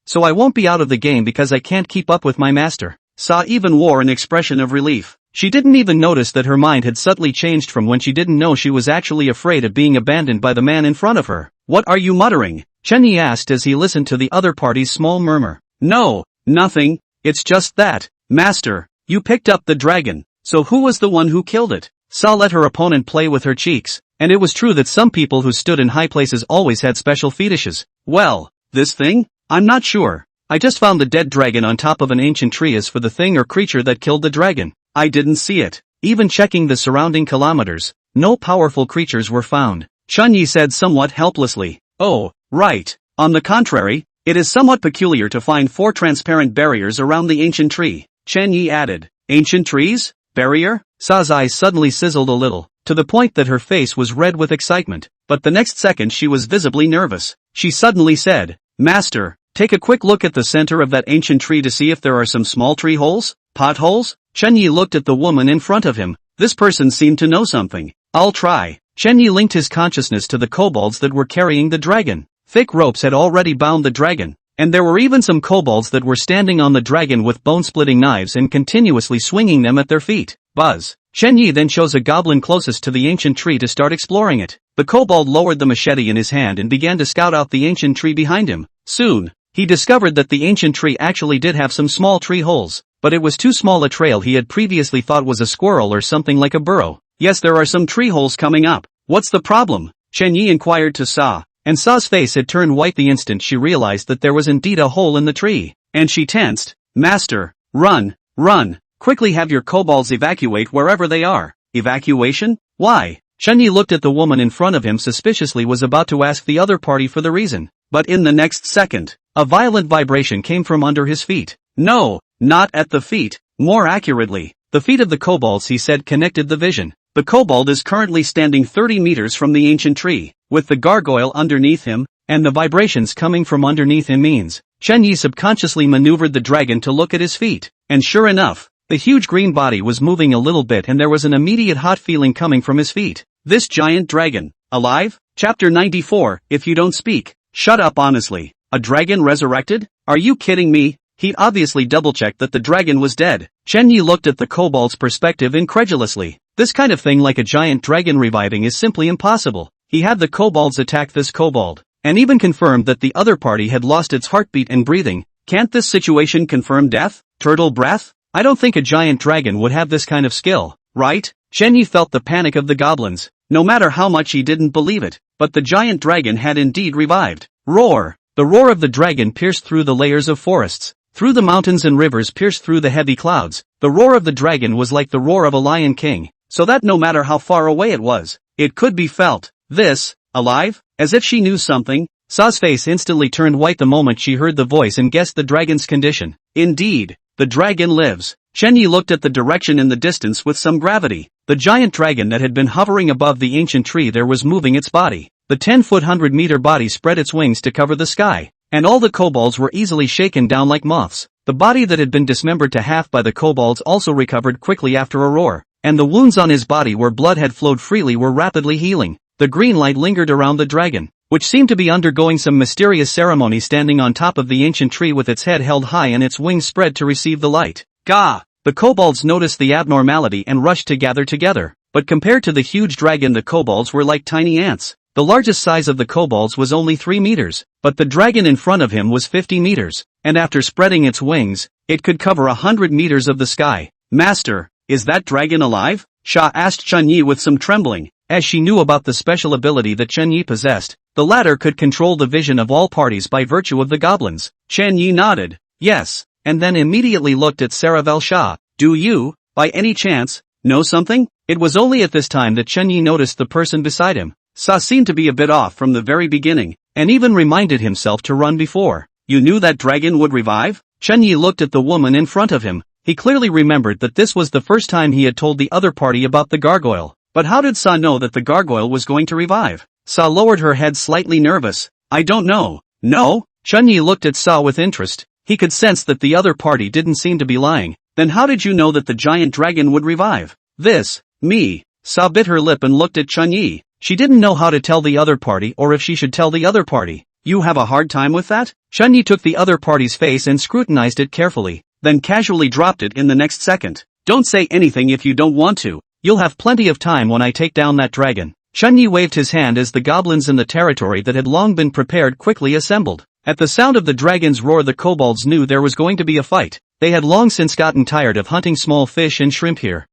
so I won't be out of the game because I can't keep up with my master. Sa even wore an expression of relief. She didn't even notice that her mind had subtly changed from when she didn't know she was actually afraid of being abandoned by the man in front of her. What are you muttering? Chen Yi asked as he listened to the other party's small murmur. No, nothing, it's just that, Master, you picked up the dragon. So who was the one who killed it? Sa let her opponent play with her cheeks, and it was true that some people who stood in high places always had special fetishes. Well, this thing? I'm not sure. I just found the dead dragon on top of an ancient tree. As for the thing or creature that killed the dragon, I didn't see it. Even checking the surrounding kilometers, no powerful creatures were found. Chen Yi said somewhat helplessly. Oh, right. On the contrary, it is somewhat peculiar to find 4 transparent barriers around the ancient tree. Chen Yi added, ancient trees? Barrier? Sa's eyes suddenly sizzled a little, to the point that her face was red with excitement, but the next second she was visibly nervous. She suddenly said, Master, take a quick look at the center of that ancient tree to see if there are some small tree holes? Potholes? Chen Yi looked at the woman in front of him. This person seemed to know something. I'll try. Chen Yi linked his consciousness to the kobolds that were carrying the dragon. Thick ropes had already bound the dragon, and there were even some kobolds that were standing on the dragon with bone-splitting knives and continuously swinging them at their feet. Buzz. Chen Yi then chose a goblin closest to the ancient tree to start exploring it. The kobold lowered the machete in his hand and began to scout out the ancient tree behind him. Soon, he discovered that the ancient tree actually did have some small tree holes, but it was too small a trail. He had previously thought was a squirrel or something like a burrow. Yes, there are some tree holes coming up. What's the problem? Chen Yi inquired to Sa. And Sa's face had turned white the instant she realized that there was indeed a hole in the tree. And she tensed. Master, run, run, quickly have your kobolds evacuate wherever they are. Evacuation? Why? Chen Yi looked at the woman in front of him suspiciously, was about to ask the other party for the reason. But in the next second, a violent vibration came from under his feet. No, not at the feet, more accurately, The feet of the kobolds, he said, connected the vision. The kobold is currently standing 30 meters from the ancient tree, with the gargoyle underneath him, and the vibrations coming from underneath him means Chen Yi subconsciously maneuvered the dragon to look at his feet, and sure enough, the huge green body was moving a little bit and there was an immediate hot feeling coming from his feet. This giant dragon, alive? Chapter 94, If you don't speak, shut up honestly. A dragon resurrected? Are you kidding me? He'd obviously double-checked that the dragon was dead. Chen Yi looked at the kobold's perspective incredulously. This kind of thing like a giant dragon reviving is simply impossible. He had the kobolds attack this kobold, and even confirmed that the other party had lost its heartbeat and breathing. Can't this situation confirm death? Turtle breath? I don't think a giant dragon would have this kind of skill, right? Chen Yi felt the panic of the goblins, no matter how much he didn't believe it, but the giant dragon had indeed revived. Roar! The roar of the dragon pierced through the layers of forests, through the mountains and rivers, pierced through the heavy clouds. The roar of the dragon was like the roar of a lion king, so that no matter how far away it was, it could be felt. This, alive? As if she knew something, Sa's face instantly turned white the moment she heard the voice and guessed the dragon's condition. Indeed, the dragon lives. Chen Yi looked at the direction in the distance with some gravity. The giant dragon that had been hovering above the ancient tree there was moving its body. The 10-foot 100-meter body spread its wings to cover the sky, and all the kobolds were easily shaken down like moths. The body that had been dismembered to half by the kobolds also recovered quickly after a roar, and the wounds on his body where blood had flowed freely were rapidly healing. The green light lingered around the dragon, which seemed to be undergoing some mysterious ceremony, standing on top of the ancient tree with its head held high and its wings spread to receive the light. Gah! The kobolds noticed the abnormality and rushed to gather together, but compared to the huge dragon the kobolds were like tiny ants. The largest size of the kobolds was only 3 meters, but the dragon in front of him was 50 meters, and after spreading its wings, it could cover 100 meters of the sky. Master, is that dragon alive? Sha asked Chen Yi with some trembling, as she knew about the special ability that Chen Yi possessed. The latter could control the vision of all parties by virtue of the goblins. Chen Yi nodded, yes, and then immediately looked at Saravel Shah. Do you, by any chance, know something? It was only at this time that Chen Yi noticed the person beside him. Sa seemed to be a bit off from the very beginning, and even reminded himself to run before. You knew that dragon would revive? Chen Yi looked at the woman in front of him. He clearly remembered that this was the first time he had told the other party about the gargoyle. But how did Sa know that the gargoyle was going to revive? Sa lowered her head, slightly nervous. I don't know. No? Chen Yi looked at Sa with interest. He could sense that the other party didn't seem to be lying. Then how did you know that the giant dragon would revive? Me. Sa bit her lip and looked at Chen Yi. She didn't know how to tell the other party or if she should tell the other party. You have a hard time with that? Chen Yi took the other party's face and scrutinized it carefully, then casually dropped it in the next second. Don't say anything if you don't want to. You'll have plenty of time when I take down that dragon. Chen Yi waved his hand as the goblins in the territory that had long been prepared quickly assembled. At the sound of the dragon's roar the kobolds knew there was going to be a fight. They had long since gotten tired of hunting small fish and shrimp here.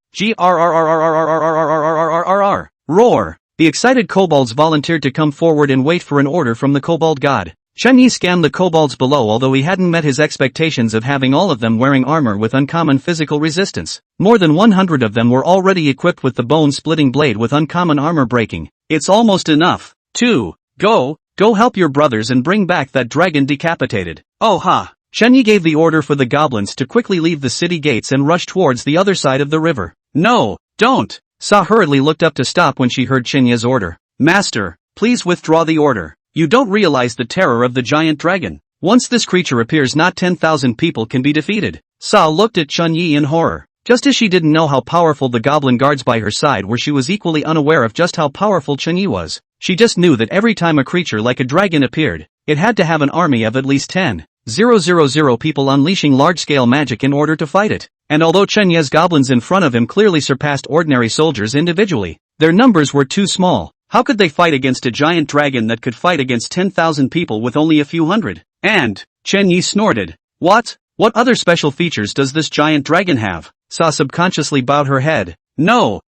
Roar! The excited kobolds volunteered to come forward and wait for an order from the kobold god. Chen Yi scanned the kobolds below, although he hadn't met his expectations of having all of them wearing armor with uncommon physical resistance. More than 100 of them were already equipped with the bone-splitting blade with uncommon armor breaking. It's almost enough. Go help your brothers and bring back that dragon decapitated. Oh ha! Chen Yi gave the order for the goblins to quickly leave the city gates and rush towards the other side of the river. No, don't! Sa hurriedly looked up to stop when she heard Chen Yi's order. Master, please withdraw the order. You don't realize the terror of the giant dragon. Once this creature appears, not 10,000 people can be defeated. Sa looked at Chen Yi in horror. Just as she didn't know how powerful the goblin guards by her side were, she was equally unaware of just how powerful Chen Yi was. She just knew that every time a creature like a dragon appeared, it had to have an army of at least 10,000 people unleashing large-scale magic in order to fight it. And although Chen Yi's goblins in front of him clearly surpassed ordinary soldiers individually, their numbers were too small. How could they fight against a giant dragon that could fight against 10,000 people with only a few hundred? And, Chen Yi snorted. What? What other special features does this giant dragon have? Sa subconsciously bowed her head. No,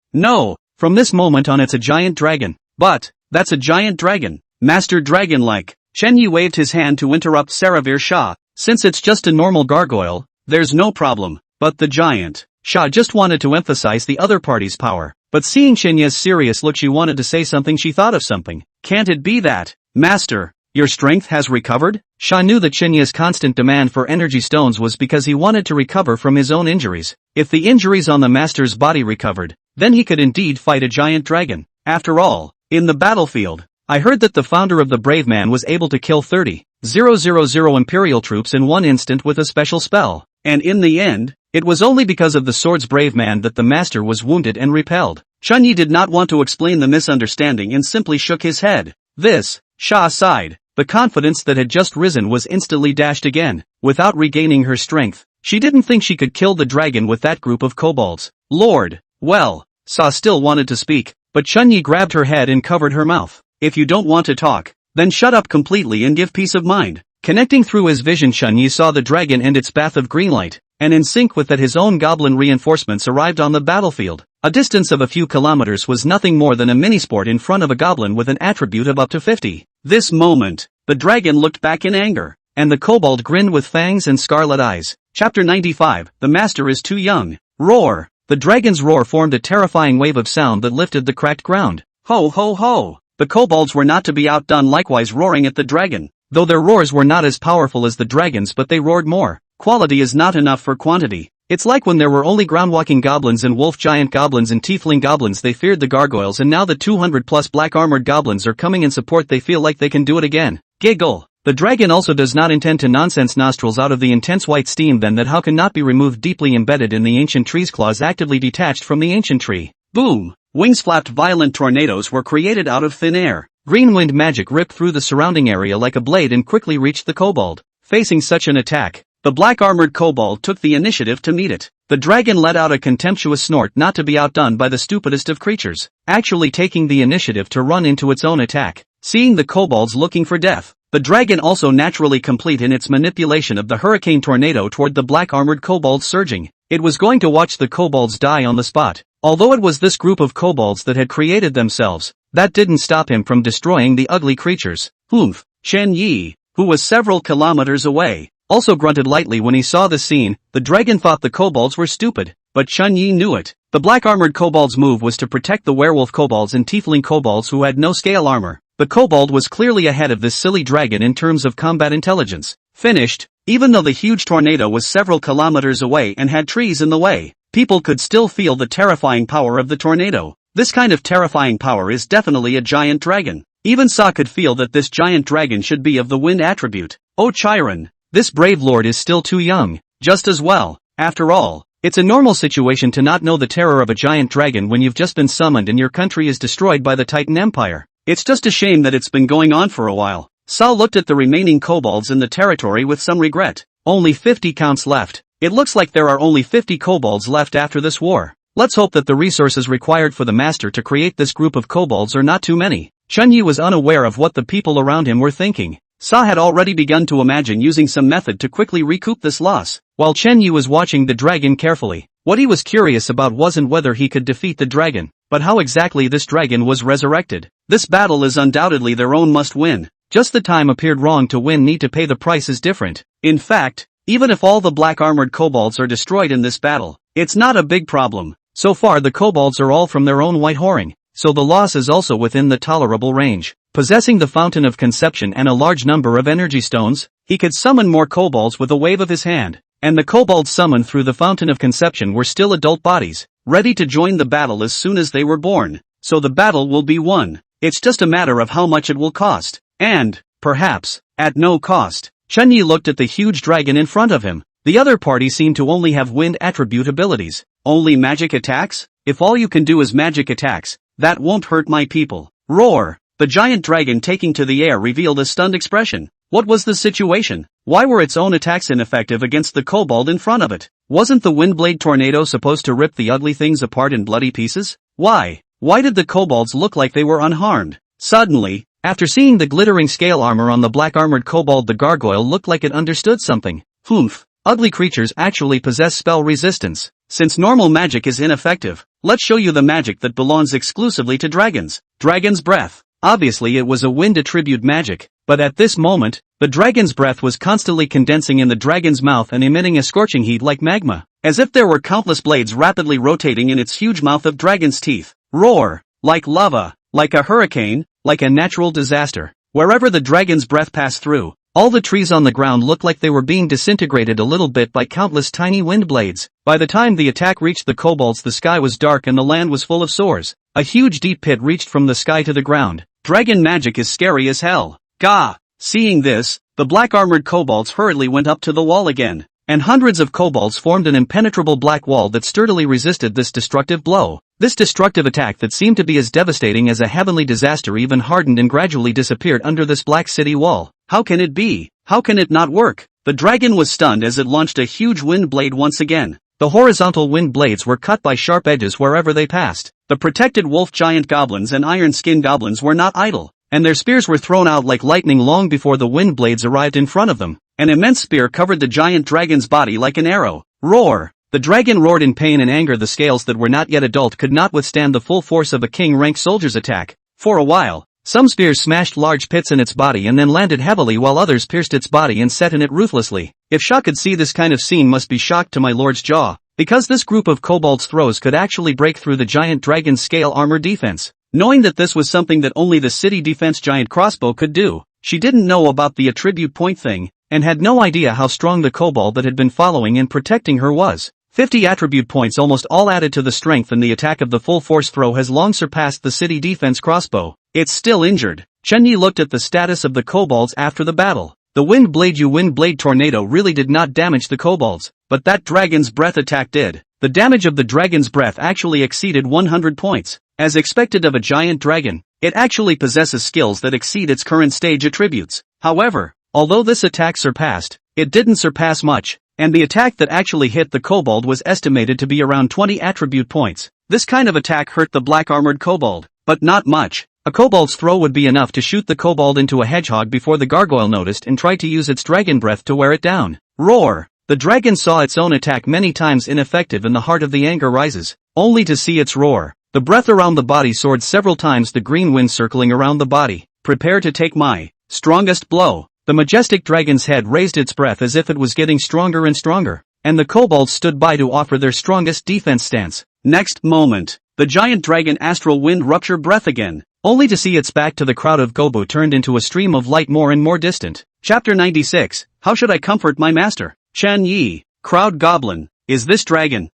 from this moment on it's a giant dragon. But, that's a giant dragon. Master Dragon-like. Chen Yi waved his hand to interrupt Saravir Shah. Since it's just a normal gargoyle, there's no problem. But the giant. Shah just wanted to emphasize the other party's power. But seeing Chen Yi's serious look, she wanted to say something. She thought of something. Can't it be that, Master, your strength has recovered? Shah knew that Chen Yi's constant demand for energy stones was because he wanted to recover from his own injuries. If the injuries on the master's body recovered, then he could indeed fight a giant dragon. After all, in the battlefield, I heard that the founder of the Brave Man was able to kill 30,000 Imperial troops in one instant with a special spell, and in the end, it was only because of the sword's Brave Man that the master was wounded and repelled. Chunyi did not want to explain the misunderstanding and simply shook his head. This, Sha sighed. The confidence that had just risen was instantly dashed again. Without regaining her strength, she didn't think she could kill the dragon with that group of kobolds. Lord, well, Sa still wanted to speak, but Chunyi grabbed her head and covered her mouth. If you don't want to talk, then shut up completely and give peace of mind. Connecting through his vision, Chunyi saw the dragon and its bath of green light, and in sync with that his own goblin reinforcements arrived on the battlefield. A distance of a few kilometers was nothing more than a mini-sport in front of a goblin with an attribute of up to 50. This moment, the dragon looked back in anger, and the kobold grinned with fangs and scarlet eyes. Chapter 95, The Master is Too Young. Roar! The dragon's roar formed a terrifying wave of sound that lifted the cracked ground. Ho ho ho! The kobolds were not to be outdone, likewise roaring at the dragon. Though their roars were not as powerful as the dragon's, but they roared more. Quality is not enough for quantity. It's like when there were only ground-walking goblins and wolf giant goblins and tiefling goblins, they feared the gargoyles, and now the 200+ black-armored goblins are coming in support, they feel like they can do it again. Giggle. The dragon also does not intend to nonsense nostrils out of the intense white steam then that how can not be removed, deeply embedded in the ancient tree's claws, actively detached from the ancient tree. Boom! Wings flapped, violent tornadoes were created out of thin air. Green wind magic ripped through the surrounding area like a blade and quickly reached the kobold. Facing such an attack, the black-armored kobold took the initiative to meet it. The dragon let out a contemptuous snort, not to be outdone by the stupidest of creatures, actually taking the initiative to run into its own attack. Seeing the kobolds looking for death, the dragon also naturally complete in its manipulation of the hurricane tornado toward the black-armored kobolds surging. It was going to watch the kobolds die on the spot. Although it was this group of kobolds that had created themselves, that didn't stop him from destroying the ugly creatures. Humph! Chen Yi, who was several kilometers away, also grunted lightly when he saw the scene. The dragon thought the kobolds were stupid, but Chun Yi knew it. The black-armored kobold's move was to protect the werewolf kobolds and tiefling kobolds who had no scale armor. The kobold was clearly ahead of this silly dragon in terms of combat intelligence. Finished. Even though the huge tornado was several kilometers away and had trees in the way, people could still feel the terrifying power of the tornado. This kind of terrifying power is definitely a giant dragon. Even Sa could feel that this giant dragon should be of the wind attribute. Oh Chiron, this brave lord is still too young. Just as well. After all, it's a normal situation to not know the terror of a giant dragon when you've just been summoned and your country is destroyed by the Titan Empire. It's just a shame that it's been going on for a while. Sa looked at the remaining kobolds in the territory with some regret. Only 50 counts left. It looks like there are only 50 kobolds left after this war. Let's hope that the resources required for the master to create this group of kobolds are not too many. Chun Yi was unaware of what the people around him were thinking. Sa had already begun to imagine using some method to quickly recoup this loss, while Chen Yi was watching the dragon carefully. What he was curious about wasn't whether he could defeat the dragon, but how exactly this dragon was resurrected. This battle is undoubtedly their own must-win. Just the time appeared wrong to win, need to pay the price is different. In fact, even if all the black-armored kobolds are destroyed in this battle, it's not a big problem. So far the kobolds are all from their own white whoring, so the loss is also within the tolerable range. Possessing the Fountain of Conception and a large number of energy stones, he could summon more kobolds with a wave of his hand. And the kobolds summoned through the Fountain of Conception were still adult bodies, ready to join the battle as soon as they were born. So the battle will be won. It's just a matter of how much it will cost. And, perhaps, at no cost. Chun Yi looked at the huge dragon in front of him. The other party seemed to only have wind attribute abilities. Only magic attacks? If all you can do is magic attacks, that won't hurt my people. Roar! The giant dragon taking to the air revealed a stunned expression. What was the situation? Why were its own attacks ineffective against the kobold in front of it? Wasn't the windblade tornado supposed to rip the ugly things apart in bloody pieces? Why did the kobolds look like they were unharmed? Suddenly, after seeing the glittering scale armor on the black-armored kobold, the gargoyle looked like it understood something. Humph! Ugly creatures actually possess spell resistance. Since normal magic is ineffective, let's show you the magic that belongs exclusively to dragons. Dragon's breath. Obviously it was a wind attribute magic, but at this moment, the dragon's breath was constantly condensing in the dragon's mouth and emitting a scorching heat like magma, as if there were countless blades rapidly rotating in its huge mouth of dragon's teeth. Roar! Like lava, like a hurricane, like a natural disaster. Wherever the dragon's breath passed through, All the trees on the ground looked like they were being disintegrated a little bit by countless tiny wind blades. By the time the attack reached the kobolds, the sky was dark and the land was full of sores. A huge deep pit reached from the sky to the ground. Dragon magic is scary as hell. Gah! Seeing this, the black-armored kobolds hurriedly went up to the wall again, and hundreds of kobolds formed an impenetrable black wall that sturdily resisted this destructive blow. This destructive attack that seemed to be as devastating as a heavenly disaster even hardened and gradually disappeared under this black city wall. How can it be? How can it not work? The dragon was stunned as it launched a huge wind blade once again. The horizontal wind blades were cut by sharp edges wherever they passed. The protected wolf giant goblins and iron skin goblins were not idle, and their spears were thrown out like lightning long before the wind blades arrived in front of them. An immense spear covered the giant dragon's body like an arrow. Roar! The dragon roared in pain and anger. The scales that were not yet adult could not withstand the full force of a king-ranked soldier's attack. For a while, some spears smashed large pits in its body and then landed heavily, while others pierced its body and set in it ruthlessly. If Shah could see this kind of scene, must be shocked to my lord's jaw, because this group of kobolds' throws could actually break through the giant dragon's scale armor defense. Knowing that this was something that only the city defense giant crossbow could do, she didn't know about the attribute point thing, and had no idea how strong the kobold that had been following and protecting her was. 50 attribute points, almost all added to the strength, and the attack of the full force throw has long surpassed the city defense crossbow. It's still injured. Chen Yi looked at the status of the kobolds after the battle. The wind blade tornado really did not damage the kobolds, but that dragon's breath attack did. The damage of the dragon's breath actually exceeded 100 points. As expected of a giant dragon, it actually possesses skills that exceed its current stage attributes. However, although this attack surpassed, it didn't surpass much, and the attack that actually hit the kobold was estimated to be around 20 attribute points. This kind of attack hurt the black-armored kobold, but not much. A kobold's throw would be enough to shoot the kobold into a hedgehog before the gargoyle noticed and tried to use its dragon breath to wear it down. Roar! The dragon saw its own attack many times ineffective, and the heart of the anger rises, only to see its roar. The breath around the body soared several times, the green wind circling around the body. Prepare to take my strongest blow. The majestic dragon's head raised its breath as if it was getting stronger and stronger, and the kobolds stood by to offer their strongest defense stance. Next moment, the giant dragon astral wind rupture breath again, only to see its back to the crowd of Gobo turned into a stream of light more and more distant. Chapter 96, How should I comfort my master? Chen Yi, crowd goblin, is this dragon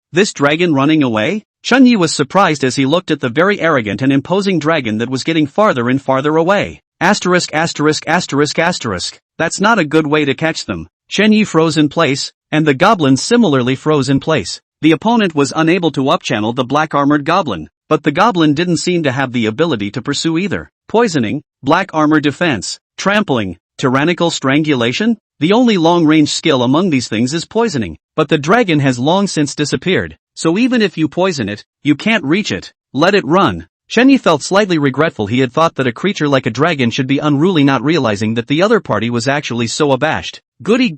running away? Chen Yi was surprised as he looked at the very arrogant and imposing dragon that was getting farther and farther away. Asterisk. That's not a good way to catch them. Chen Yi froze in place, and the goblin similarly froze in place. The opponent was unable to upchannel the black-armored goblin, but the goblin didn't seem to have the ability to pursue either. Poisoning, black armor defense, trampling, tyrannical strangulation? The only long-range skill among these things is poisoning, but the dragon has long since disappeared, so even if you poison it, you can't reach it. Let it run. Chen Yi felt slightly regretful. He had thought that a creature like a dragon should be unruly, not realizing that the other party was actually so abashed. Goody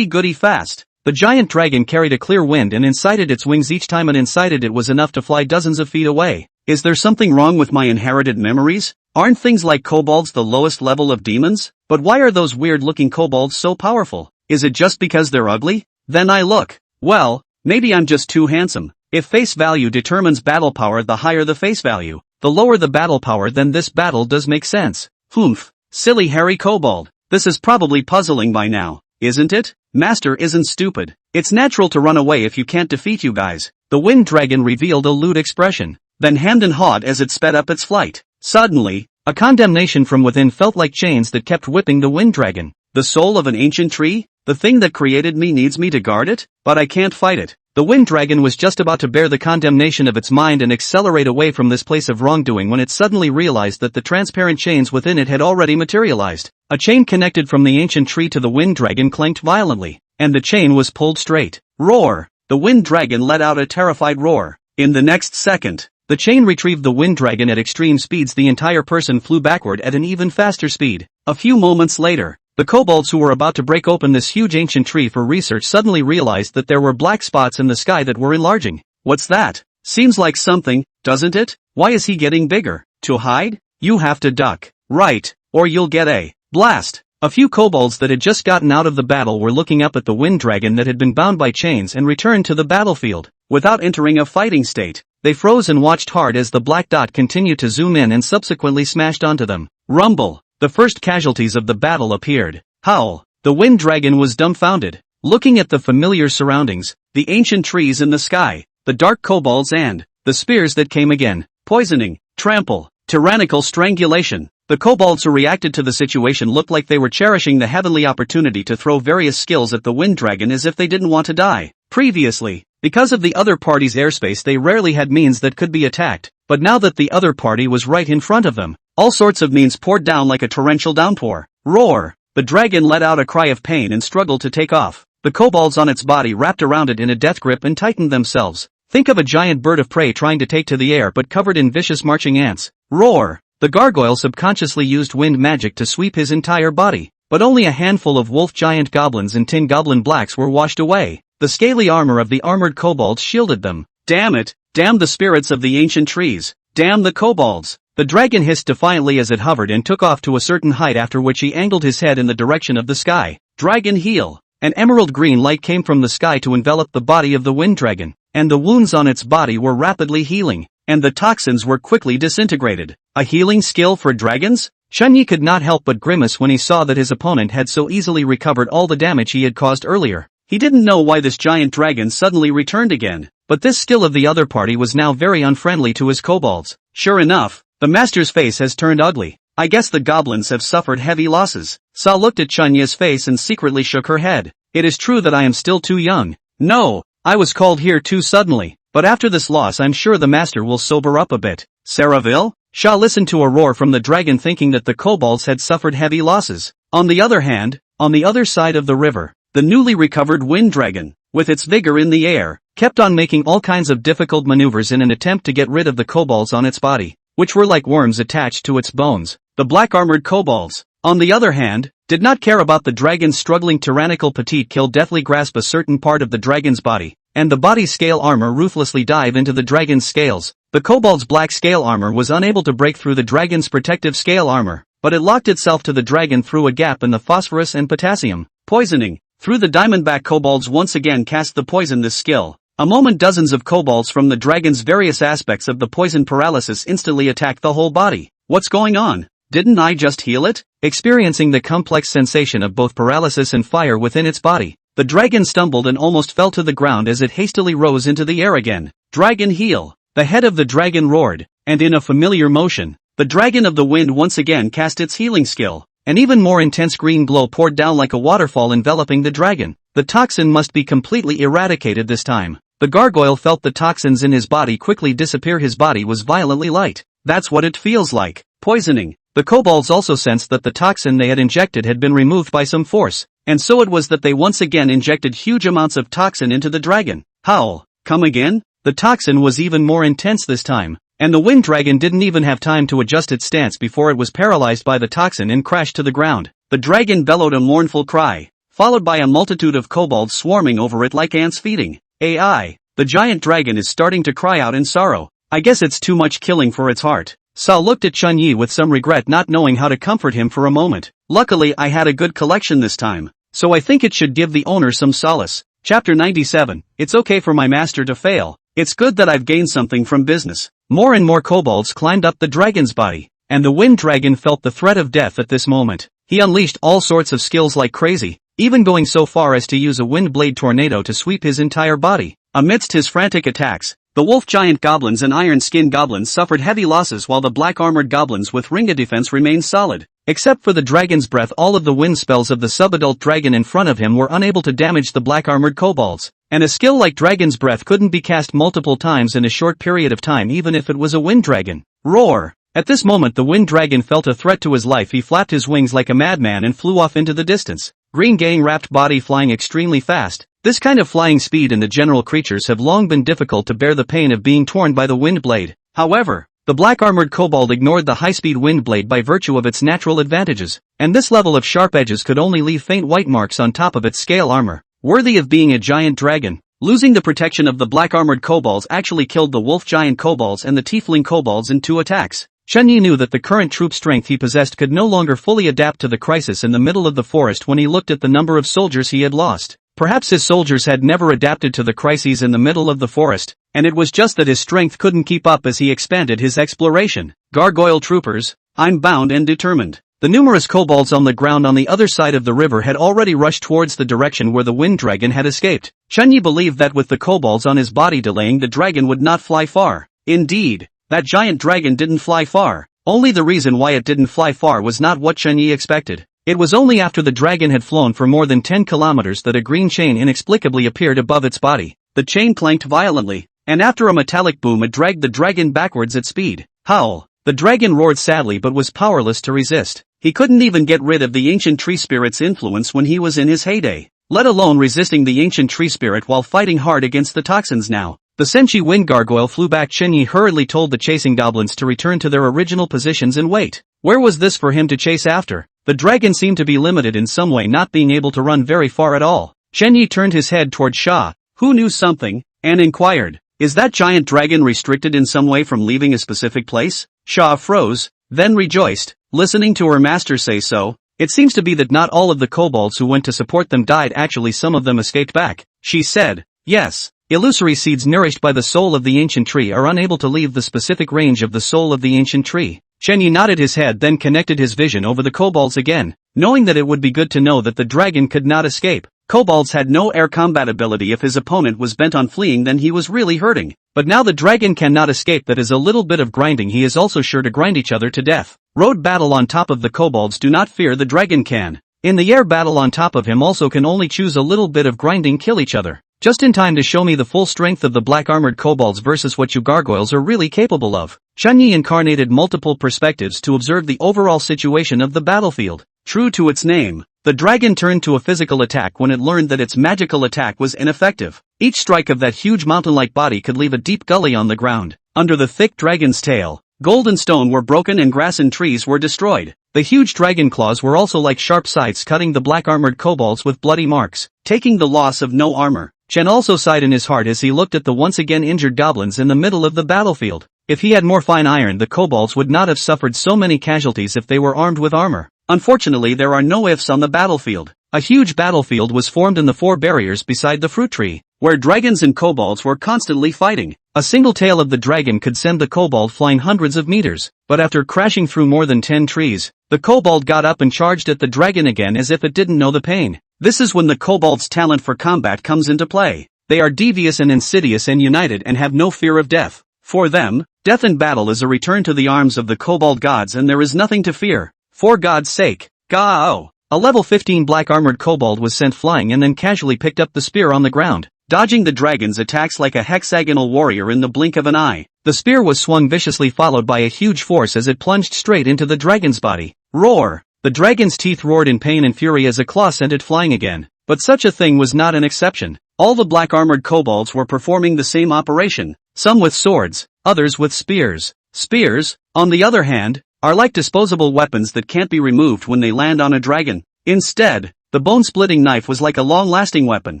fast. The giant dragon carried a clear wind and incited its wings each time it incited it was enough to fly dozens of feet away. Is there something wrong with my inherited memories? Aren't things like kobolds the lowest level of demons? But why are those weird-looking kobolds so powerful? Is it just because they're ugly? Then I look. Well, maybe I'm just too handsome. If face value determines battle power, the higher the face value, the lower the battle power, then this battle does make sense. Humph. Silly hairy kobold. This is probably puzzling by now, isn't it? Master isn't stupid. It's natural to run away if you can't defeat you guys. The wind dragon revealed a lewd expression, then hemmed and hawed as it sped up its flight. Suddenly, a condemnation from within felt like chains that kept whipping the wind dragon. The soul of an ancient tree? The thing that created me needs me to guard it? But I can't fight it. The wind dragon was just about to bear the condemnation of its mind and accelerate away from this place of wrongdoing when it suddenly realized that the transparent chains within it had already materialized. A chain connected from the ancient tree to the wind dragon clanked violently, and the chain was pulled straight. Roar! The wind dragon let out a terrified roar. In the next second, the chain retrieved the wind dragon at extreme speeds. The entire person flew backward at an even faster speed. A few moments later, the kobolds who were about to break open this huge ancient tree for research suddenly realized that there were black spots in the sky that were enlarging. What's that? Seems like something, doesn't it? Why is he getting bigger? To hide? You have to duck. Right, or you'll get a blast. A few kobolds that had just gotten out of the battle were looking up at the wind dragon that had been bound by chains and returned to the battlefield. Without entering a fighting state, they froze and watched hard as the black dot continued to zoom in and subsequently smashed onto them. Rumble. the first casualties of the battle appeared. Howl! The wind dragon was dumbfounded, looking at the familiar surroundings, the ancient trees in the sky, the dark kobolds and the spears that came again, poisoning, trample, tyrannical strangulation. The kobolds who reacted to the situation looked like they were cherishing the heavenly opportunity to throw various skills at the wind dragon as if they didn't want to die. Previously, because of the other party's airspace, they rarely had means that could be attacked, but now that the other party was right in front of them, all sorts of means poured down like a torrential downpour. Roar! The dragon let out a cry of pain and struggled to take off. The kobolds on its body wrapped around it in a death grip and tightened themselves. Think of a giant bird of prey trying to take to the air but covered in vicious marching ants. Roar! The gargoyle subconsciously used wind magic to sweep his entire body, but only a handful of wolf giant goblins and tin goblin blacks were washed away. The scaly armor of the armored kobolds shielded them. Damn it! Damn the spirits of the ancient trees! Damn the kobolds! The dragon hissed defiantly as it hovered and took off to a certain height, after which he angled his head in the direction of the sky. Dragon heal! An emerald green light came from the sky to envelop the body of the wind dragon, and the wounds on its body were rapidly healing, and the toxins were quickly disintegrated. A healing skill for dragons? Chunyi could not help but grimace when he saw that his opponent had so easily recovered all the damage he had caused earlier. He didn't know why this giant dragon suddenly returned again, but this skill of the other party was now very unfriendly to his kobolds. Sure enough, the master's face has turned ugly. I guess the goblins have suffered heavy losses. Sa looked at Chunyi's face and secretly shook her head. It is true that I am still too young. No, I was called here too suddenly, but after this loss I'm sure the master will sober up a bit. Saraville? Sha listened to a roar from the dragon, thinking that the kobolds had suffered heavy losses. On the other hand, on the other side of the river, the newly recovered wind dragon, with its vigor in the air, kept on making all kinds of difficult maneuvers in an attempt to get rid of the kobolds on its body, which were like worms attached to its bones. The black-armored kobolds, on the other hand, did not care about the dragon's struggling tyrannical petite kill deathly grasp a certain part of the dragon's body, and the body's scale armor ruthlessly dive into the dragon's scales. The kobold's black scale armor was unable to break through the dragon's protective scale armor, but it locked itself to the dragon through a gap in the phosphorus and potassium. Poisoning. Through the diamondback kobolds once again cast the poison this skill. A moment dozens of kobolds from the dragon's various aspects of the poison paralysis instantly attacked the whole body. What's going on? Didn't I just heal it? Experiencing the complex sensation of both paralysis and fire within its body, the dragon stumbled and almost fell to the ground as it hastily rose into the air again. Dragon heal! The head of the dragon roared, and in a familiar motion, the dragon of the wind once again cast its healing skill. An even more intense green glow poured down like a waterfall enveloping the dragon. The toxin must be completely eradicated this time. The gargoyle felt the toxins in his body quickly disappear. His body was violently light. That's what it feels like. Poisoning. The kobolds also sensed that the toxin they had injected had been removed by some force, and so it was that they once again injected huge amounts of toxin into the dragon. Howl. Come again? The toxin was even more intense this time, and the wind dragon didn't even have time to adjust its stance before it was paralyzed by the toxin and crashed to the ground. The dragon bellowed a mournful cry, followed by a multitude of kobolds swarming over it like ants feeding. AI. The giant dragon is starting to cry out in sorrow. I guess it's too much killing for its heart. Sa looked at Chunyi with some regret, not knowing how to comfort him for a moment. Luckily I had a good collection this time, so I think it should give the owner some solace. Chapter 97. It's okay for my master to fail. It's good that I've gained something from business. More and more kobolds climbed up the dragon's body, and the wind dragon felt the threat of death at this moment. He unleashed all sorts of skills like crazy, even going so far as to use a wind blade tornado to sweep his entire body. Amidst his frantic attacks, the wolf giant goblins and iron skin goblins suffered heavy losses, while the black armored goblins with ringa defense remained solid. Except for the dragon's breath, all of the wind spells of the subadult dragon in front of him were unable to damage the black armored kobolds, and a skill like dragon's breath couldn't be cast multiple times in a short period of time even if it was a wind dragon. Roar! At this moment the wind dragon felt a threat to his life. He flapped his wings like a madman and flew off into the distance. Green gang-wrapped body flying extremely fast. This kind of flying speed in the general creatures have long been difficult to bear the pain of being torn by the wind blade. However, the black-armored kobold ignored the high-speed wind blade by virtue of its natural advantages, and this level of sharp edges could only leave faint white marks on top of its scale armor, worthy of being a giant dragon. Losing the protection of the black-armored kobolds actually killed the wolf giant kobolds and the tiefling kobolds in 2 attacks. Chunyi knew that the current troop strength he possessed could no longer fully adapt to the crisis in the middle of the forest when he looked at the number of soldiers he had lost. Perhaps his soldiers had never adapted to the crises in the middle of the forest, and it was just that his strength couldn't keep up as he expanded his exploration. Gargoyle troopers, I'm bound and determined. The numerous kobolds on the ground on the other side of the river had already rushed towards the direction where the wind dragon had escaped. Chunyi believed that with the kobolds on his body delaying, the dragon would not fly far. Indeed, that giant dragon didn't fly far. Only the reason why it didn't fly far was not what Chunyi expected. It was only after the dragon had flown for more than 10 kilometers that a green chain inexplicably appeared above its body. The chain clanked violently, and after a metallic boom it dragged the dragon backwards at speed. Howl! The dragon roared sadly but was powerless to resist. He couldn't even get rid of the ancient tree spirit's influence when he was in his heyday, let alone resisting the ancient tree spirit while fighting hard against the toxins now. The Senshi wind gargoyle flew back. Chunyi hurriedly told the chasing goblins to return to their original positions and wait. Where was this for him to chase after? The dragon seemed to be limited in some way, not being able to run very far at all. Chunyi turned his head toward Sha, who knew something, and inquired, "Is that giant dragon restricted in some way from leaving a specific place?" Sha froze, then rejoiced, listening to her master say so. "It seems to be that not all of the kobolds who went to support them died, actually some of them escaped back," she said. "Yes. Illusory seeds nourished by the soul of the ancient tree are unable to leave the specific range of the soul of the ancient tree." Chunyi nodded his head, then connected his vision over the kobolds again, knowing that it would be good to know that the dragon could not escape. Kobolds had no air combat ability. If his opponent was bent on fleeing, then he was really hurting. But now the dragon cannot escape. That is a little bit of grinding. He is also sure to grind each other to death. Road battle on top of the kobolds do not fear, the dragon can. In the air battle on top of him also can only choose a little bit of grinding, kill each other. Just in time to show me the full strength of the black armored kobolds versus what you gargoyles are really capable of. Chunyi incarnated multiple perspectives to observe the overall situation of the battlefield. True to its name, the dragon turned to a physical attack when it learned that its magical attack was ineffective. Each strike of that huge mountain-like body could leave a deep gully on the ground. Under the thick dragon's tail, gold and stone were broken and grass and trees were destroyed. The huge dragon claws were also like sharp scythes, cutting the black armored kobolds with bloody marks. Taking the loss of no armor, Chen also sighed in his heart as he looked at the once again injured goblins in the middle of the battlefield. If he had more fine iron, the kobolds would not have suffered so many casualties if they were armed with armor. Unfortunately, there are no ifs on the battlefield. A huge battlefield was formed in the 4 barriers beside the fruit tree, where dragons and kobolds were constantly fighting. A single tail of the dragon could send the kobold flying hundreds of meters, but after crashing through more than 10 trees, the kobold got up and charged at the dragon again as if it didn't know the pain. This is when the kobold's talent for combat comes into play. They are devious and insidious and united and have no fear of death. For them, death in battle is a return to the arms of the kobold gods, and there is nothing to fear. For God's sake, Gao! A level 15 black armored kobold was sent flying and then casually picked up the spear on the ground, dodging the dragon's attacks like a hexagonal warrior in the blink of an eye. The spear was swung viciously, followed by a huge force as it plunged straight into the dragon's body. Roar! The dragon's teeth roared in pain and fury as a claw sent it flying again. But such a thing was not an exception. All the black armored kobolds were performing the same operation, some with swords, others with spears. Spears, on the other hand, are like disposable weapons that can't be removed when they land on a dragon. Instead, the bone-splitting knife was like a long-lasting weapon,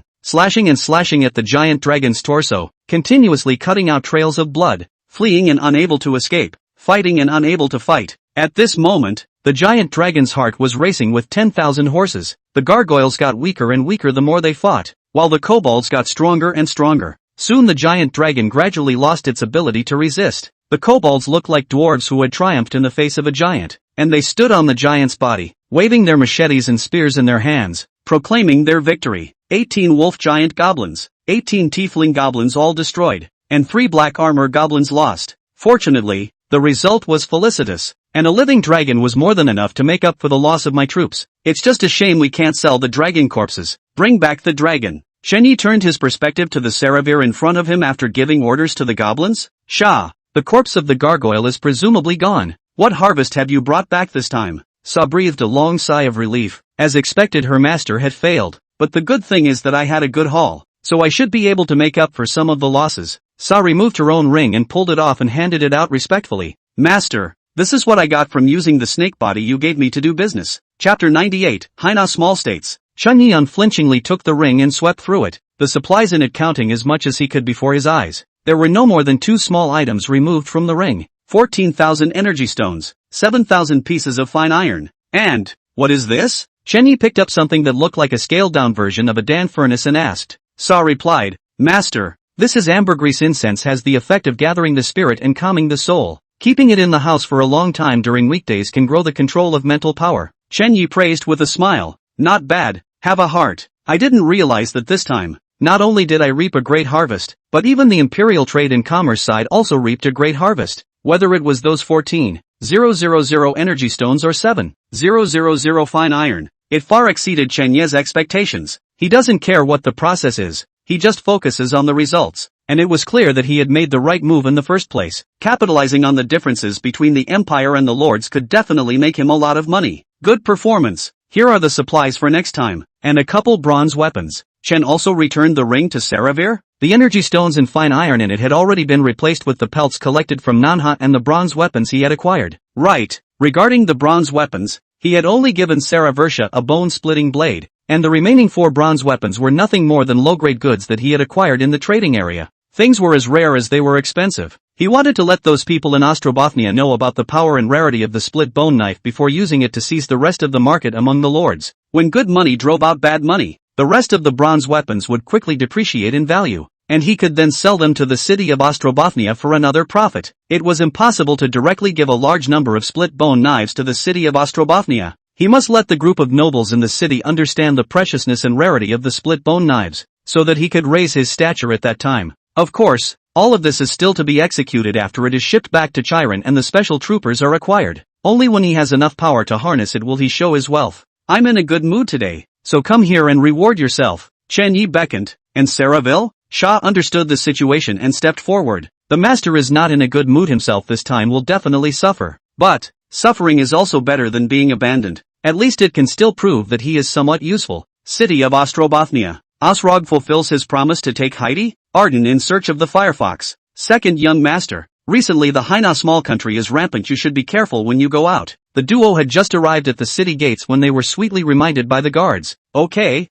slashing and slashing at the giant dragon's torso, continuously cutting out trails of blood, fleeing and unable to escape, fighting and unable to fight. At this moment, the giant dragon's heart was racing with 10,000 horses. The gargoyles got weaker and weaker the more they fought, while the kobolds got stronger and stronger. Soon the giant dragon gradually lost its ability to resist. The kobolds looked like dwarves who had triumphed in the face of a giant, and they stood on the giant's body, waving their machetes and spears in their hands, proclaiming their victory. 18 wolf giant goblins, 18 tiefling goblins all destroyed, and 3 black armor goblins lost. Fortunately, the result was felicitous, and a living dragon was more than enough to make up for the loss of my troops. It's just a shame we can't sell the dragon corpses. Bring back the dragon. Shenyi turned his perspective to the Saravir in front of him after giving orders to the goblins. Sha, the corpse of the gargoyle is presumably gone. What harvest have you brought back this time? Sa breathed a long sigh of relief. As expected, her master had failed, but the good thing is that I had a good haul, so I should be able to make up for some of the losses. Sa removed her own ring and pulled it off and handed it out respectfully. Master, this is what I got from using the snake body you gave me to do business. Chapter 98, Haina Small States. Chunyi unflinchingly took the ring and swept through it, the supplies in it counting as much as he could before his eyes. There were no more than 2 small items removed from the ring. 14,000 energy stones, 7,000 pieces of fine iron, and, what is this? Chunyi picked up something that looked like a scaled-down version of a Dan furnace and asked. Sa replied, Master, this is ambergris incense, has the effect of gathering the spirit and calming the soul. Keeping it in the house for a long time during weekdays can grow the control of mental power. Chen Yi praised with a smile. Not bad, have a heart. I didn't realize that this time. Not only did I reap a great harvest, but even the Imperial Trade and Commerce side also reaped a great harvest. Whether it was those 14,000 energy stones or 7,000 fine iron, it far exceeded Chen Ye's expectations. He doesn't care what the process is, he just focuses on the results. And it was clear that he had made the right move in the first place. Capitalizing on the differences between the Empire and the Lords could definitely make him a lot of money. Good performance. Here are the supplies for next time, and a couple bronze weapons. Chen also returned the ring to Saravir. The energy stones and fine iron in it had already been replaced with the pelts collected from Manhwa and the bronze weapons he had acquired. Right. Regarding the bronze weapons, he had only given Saravirsha a bone-splitting blade, and the remaining 4 bronze weapons were nothing more than low-grade goods that he had acquired in the trading area. Things were as rare as they were expensive. He wanted to let those people in Ostrobothnia know about the power and rarity of the split bone knife before using it to seize the rest of the market among the lords. When good money drove out bad money, the rest of the bronze weapons would quickly depreciate in value, and he could then sell them to the city of Ostrobothnia for another profit. It was impossible to directly give a large number of split bone knives to the city of Ostrobothnia. He must let the group of nobles in the city understand the preciousness and rarity of the split bone knives, so that he could raise his stature at that time. Of course, all of this is still to be executed after it is shipped back to Chiron and the special troopers are acquired. Only when he has enough power to harness it will he show his wealth. I'm in a good mood today, so come here and reward yourself. Chen Yi beckoned, and Saraville? Sha understood the situation and stepped forward. The master is not in a good mood himself this time, will definitely suffer. But, suffering is also better than being abandoned. At least it can still prove that he is somewhat useful. City of Ostrobothnia. Osrog fulfills his promise to take Heidi? Arden in search of the Firefox. Second young master. Recently the Haina small country is rampant, you should be careful when you go out. The duo had just arrived at the city gates when they were sweetly reminded by the guards. Okay,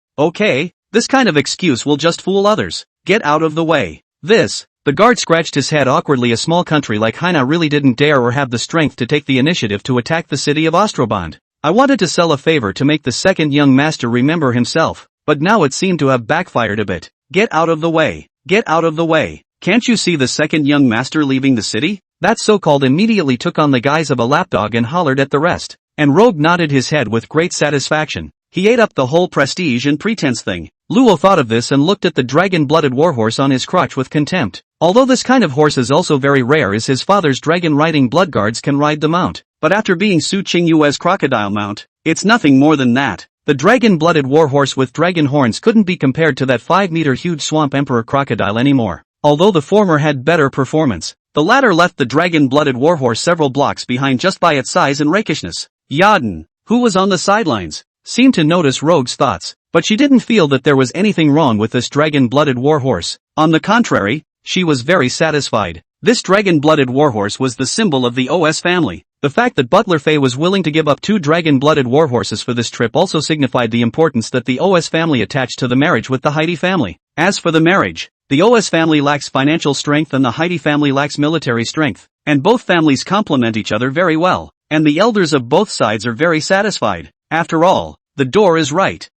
this kind of excuse will just fool others. Get out of the way. The guard scratched his head awkwardly. A small country like Haina really didn't dare or have the strength to take the initiative to attack the city of Ostrobond. I wanted to sell a favor to make the second young master remember himself, but now it seemed to have backfired a bit. Get out of the way. Get out of the way. Can't you see the second young master leaving the city? That so-called immediately took on the guise of a lapdog and hollered at the rest. And Rogue nodded his head with great satisfaction. He ate up the whole prestige and pretense thing. Luo thought of this and looked at the dragon-blooded warhorse on his crotch with contempt. Although this kind of horse is also very rare, as his father's dragon-riding bloodguards can ride the mount. But after being Su Qingyue's crocodile mount, it's nothing more than that. The dragon-blooded warhorse with dragon horns couldn't be compared to that 5-meter huge swamp emperor crocodile anymore. Although the former had better performance, the latter left the dragon-blooded warhorse several blocks behind just by its size and rakishness. Yaden, who was on the sidelines, seemed to notice Rogue's thoughts, but she didn't feel that there was anything wrong with this dragon-blooded warhorse. On the contrary, she was very satisfied. This dragon-blooded warhorse was the symbol of the OS family. The fact that Butler Fei was willing to give up 2 dragon-blooded warhorses for this trip also signified the importance that the OS family attached to the marriage with the Heidi family. As for the marriage, the OS family lacks financial strength and the Heidi family lacks military strength, and both families complement each other very well, and the elders of both sides are very satisfied. After all, the door is right.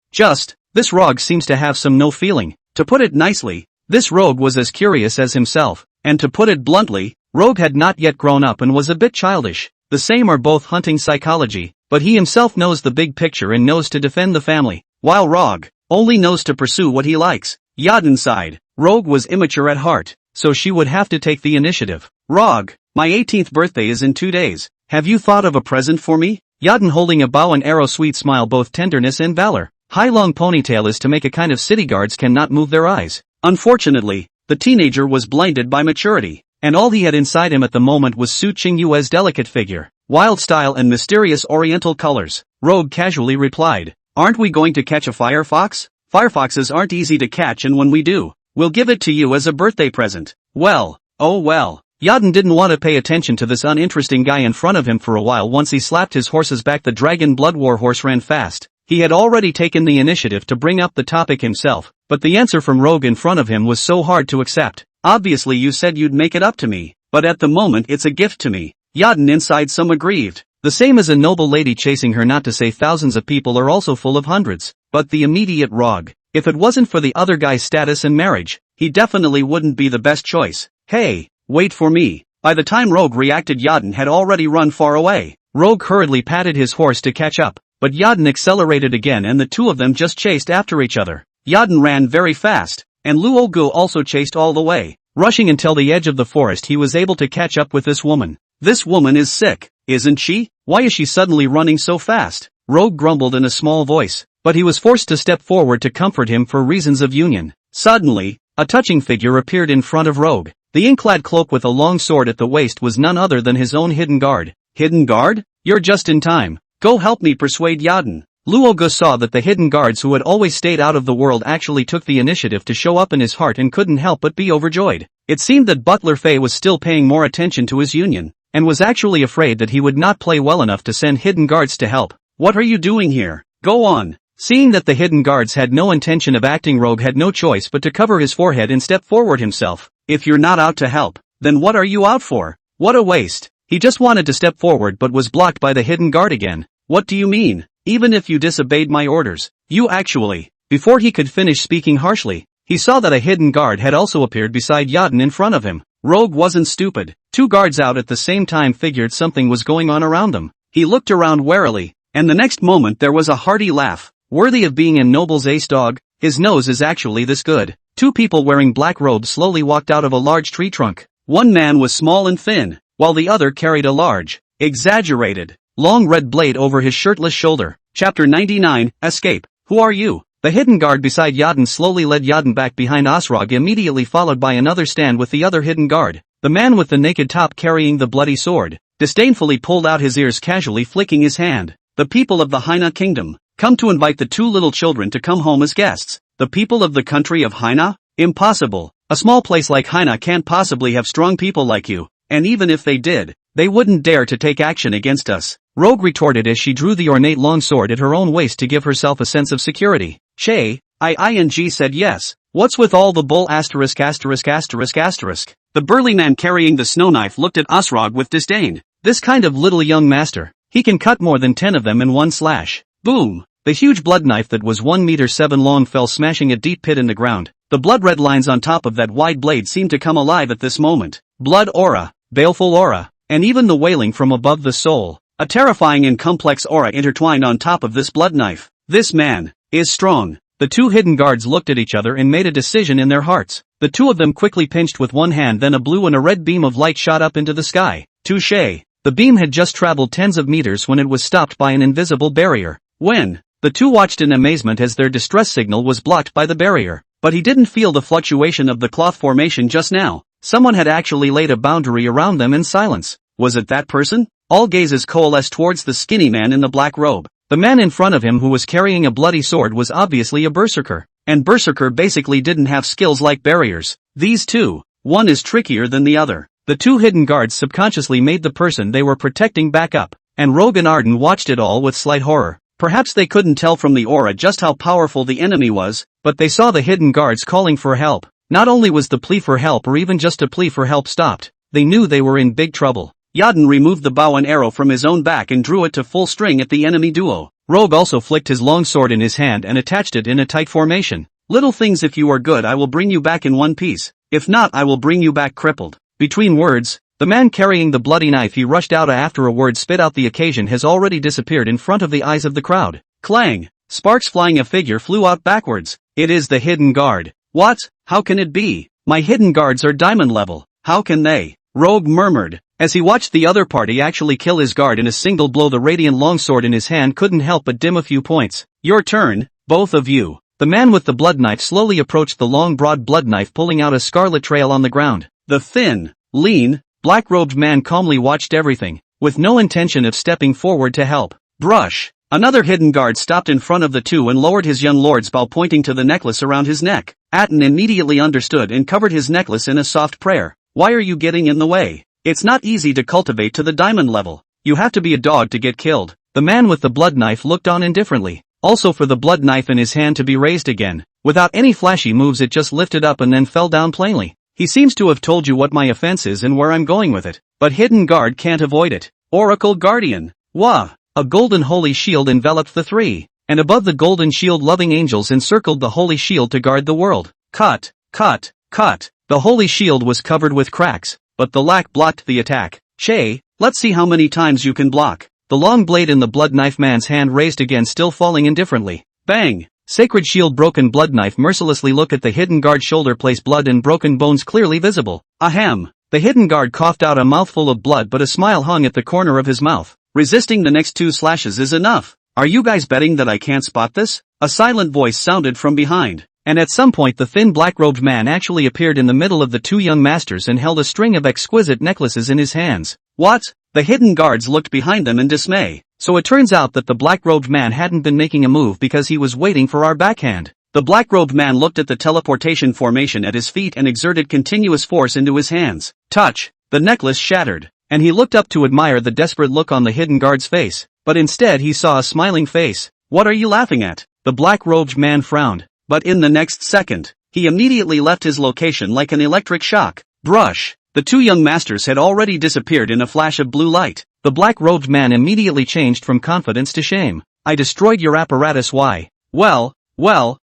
This rogue seems to have no feeling. To put it nicely, this rogue was as curious as himself, and to put it bluntly, Rogue had not yet grown up and was a bit childish. The same are both hunting psychology, but he himself knows the big picture and knows to defend the family, while Rogue only knows to pursue what he likes. Yaden sighed. Rogue was immature at heart, so she would have to take the initiative. Rogue, my 18th birthday is in 2 days. Have you thought of a present for me? Yaden holding a bow and arrow, sweet smile, both tenderness and valor. High long ponytail is to make a kind of city guards cannot move their eyes. Unfortunately, the teenager was blinded by maturity, and all he had inside him at the moment was Su Qingyue's delicate figure, wild style and mysterious oriental colors. Rogue casually replied, aren't we going to catch a firefox? Firefoxes aren't easy to catch, and when we do, we'll give it to you as a birthday present. Well, oh well. Yaden didn't want to pay attention to this uninteresting guy in front of him for a while. Once he slapped his horse's back, the dragon blood warhorse ran fast. He had already taken the initiative to bring up the topic himself, but the answer from Rogue in front of him was so hard to accept. Obviously you said you'd make it up to me, but at the moment it's a gift to me. Yaden inside some aggrieved. The same as a noble lady chasing her, not to say thousands of people are also full of hundreds. But the immediate Rogue, if it wasn't for the other guy's status and marriage, he definitely wouldn't be the best choice. Hey, wait for me. By the time Rogue reacted, Yadin had already run far away. Rogue hurriedly patted his horse to catch up, but Yadin accelerated again and the two of them just chased after each other. Yadin ran very fast, and Luogu also chased all the way. Rushing until the edge of the forest, he was able to catch up with this woman. This woman is sick, isn't she? Why is she suddenly running so fast? Rogue grumbled in a small voice, but he was forced to step forward to comfort him for reasons of union. Suddenly, a touching figure appeared in front of Rogue. The ink-clad cloak with a long sword at the waist was none other than his own hidden guard. Hidden guard? You're just in time. Go help me persuade Yadin. Luogu saw that the hidden guards who had always stayed out of the world actually took the initiative to show up in his heart and couldn't help but be overjoyed. It seemed that Butler Fei was still paying more attention to his union, and was actually afraid that he would not play well enough to send hidden guards to help. What are you doing here? Go on. Seeing that the hidden guards had no intention of acting, Rogue had no choice but to cover his forehead and step forward himself. If you're not out to help, then what are you out for? What a waste. He just wanted to step forward but was blocked by the hidden guard again. What do you mean? Even if you disobeyed my orders, you actually... Before he could finish speaking harshly, he saw that a hidden guard had also appeared beside Yadin in front of him. Rogue wasn't stupid. Two guards out at the same time figured something was going on around them. He looked around warily, and the next moment there was a hearty laugh. Worthy of being a noble's ace dog, his nose is actually this good. Two people wearing black robes slowly walked out of a large tree trunk. One man was small and thin, while the other carried a large, exaggerated, long red blade over his shirtless shoulder. Chapter 99, Escape. Who are you? The hidden guard beside Yadin slowly led Yadin back behind Osrog, immediately followed by another stand with the other hidden guard. The man with the naked top carrying the bloody sword disdainfully pulled out his ears, casually flicking his hand. The people of the Haina kingdom come to invite the two little children to come home as guests. The people of the country of Haina? Impossible. A small place like Haina can't possibly have strong people like you, and even if they did, they wouldn't dare to take action against us. Rogue retorted as she drew the ornate long sword at her own waist to give herself a sense of security. Che, ing said yes. What's with all the bull asterisk asterisk asterisk asterisk? The burly man carrying the snow knife looked at Osrog with disdain. This kind of little young master, he can cut more than 10 of them in one slash. Boom! The huge blood knife that was 1 meter 7 long fell smashing a deep pit in the ground. The blood-red lines on top of that wide blade seemed to come alive at this moment. Blood aura, baleful aura, and even the wailing from above the soul. A terrifying and complex aura intertwined on top of this blood knife. This man is strong. The two hidden guards looked at each other and made a decision in their hearts. The two of them quickly pinched with one hand, then a blue and a red beam of light shot up into the sky. Touché! The beam had just traveled tens of meters when it was stopped by an invisible barrier. When the two watched in amazement as their distress signal was blocked by the barrier. But he didn't feel the fluctuation of the cloth formation just now. Someone had actually laid a boundary around them in silence. Was it that person? All gazes coalesced towards the skinny man in the black robe. The man in front of him, who was carrying a bloody sword, was obviously a berserker. And berserker basically didn't have skills like barriers. These two, one is trickier than the other. The two hidden guards subconsciously made the person they were protecting back up. And Rogue and Arden watched it all with slight horror. Perhaps they couldn't tell from the aura just how powerful the enemy was, but they saw the hidden guards calling for help. Not only was the plea for help or even just a plea for help stopped, they knew they were in big trouble. Yadin removed the bow and arrow from his own back and drew it to full string at the enemy duo. Rogue also flicked his long sword in his hand and attached it in a tight formation. Little things, if you are good I will bring you back in one piece. If not, I will bring you back crippled. Between words, the man carrying the bloody knife he rushed out after a word spit out. The occasion has already disappeared in front of the eyes of the crowd. Clang! Sparks flying, a figure flew out backwards. It is the hidden guard. What? How can it be? My hidden guards are diamond level. How can they? Rogue murmured. As he watched the other party actually kill his guard in a single blow, the radiant longsword in his hand couldn't help but dim a few points. Your turn, both of you. The man with the blood knife slowly approached the long broad blood knife, pulling out a scarlet trail on the ground. The thin, lean, black-robed man calmly watched everything, with no intention of stepping forward to help. Brush! Another hidden guard stopped in front of the two and lowered his young lord's bow, pointing to the necklace around his neck. Atten immediately understood and covered his necklace in a soft prayer. Why are you getting in the way? It's not easy to cultivate to the diamond level. You have to be a dog to get killed. The man with the blood knife looked on indifferently. Also, for the blood knife in his hand to be raised again. Without any flashy moves, it just lifted up and then fell down plainly. He seems to have told you what my offense is and where I'm going with it. But hidden guard can't avoid it. Oracle Guardian. Wah! A golden holy shield enveloped the three. And above the golden shield, loving angels encircled the holy shield to guard the world. Cut, cut, cut. The holy shield was covered with cracks, but the lack blocked the attack. "Che, let's see how many times you can block." The long blade in the blood knife man's hand raised again, still falling indifferently. Bang! Sacred shield broken. Blood knife mercilessly look at the hidden guard shoulder, place blood and broken bones clearly visible. Ahem! The hidden guard coughed out a mouthful of blood, but a smile hung at the corner of his mouth. "Resisting the next 2 slashes is enough. Are you guys betting that I can't spot this?" A silent voice sounded from behind, and at some point the thin black-robed man actually appeared in the middle of the 2 young masters and held a string of exquisite necklaces in his hands. "What?" The hidden guards looked behind them in dismay. So it turns out that the black-robed man hadn't been making a move because he was waiting for our backhand. The black-robed man looked at the teleportation formation at his feet and exerted continuous force into his hands. Touch! The necklace shattered, and he looked up to admire the desperate look on the hidden guard's face, but instead he saw a smiling face. "What are you laughing at?" The black-robed man frowned, but in the next second, he immediately left his location like an electric shock. Brush! The 2 young masters had already disappeared in a flash of blue light. The black-robed man immediately changed from confidence to shame. "I destroyed your apparatus. Why?" Well,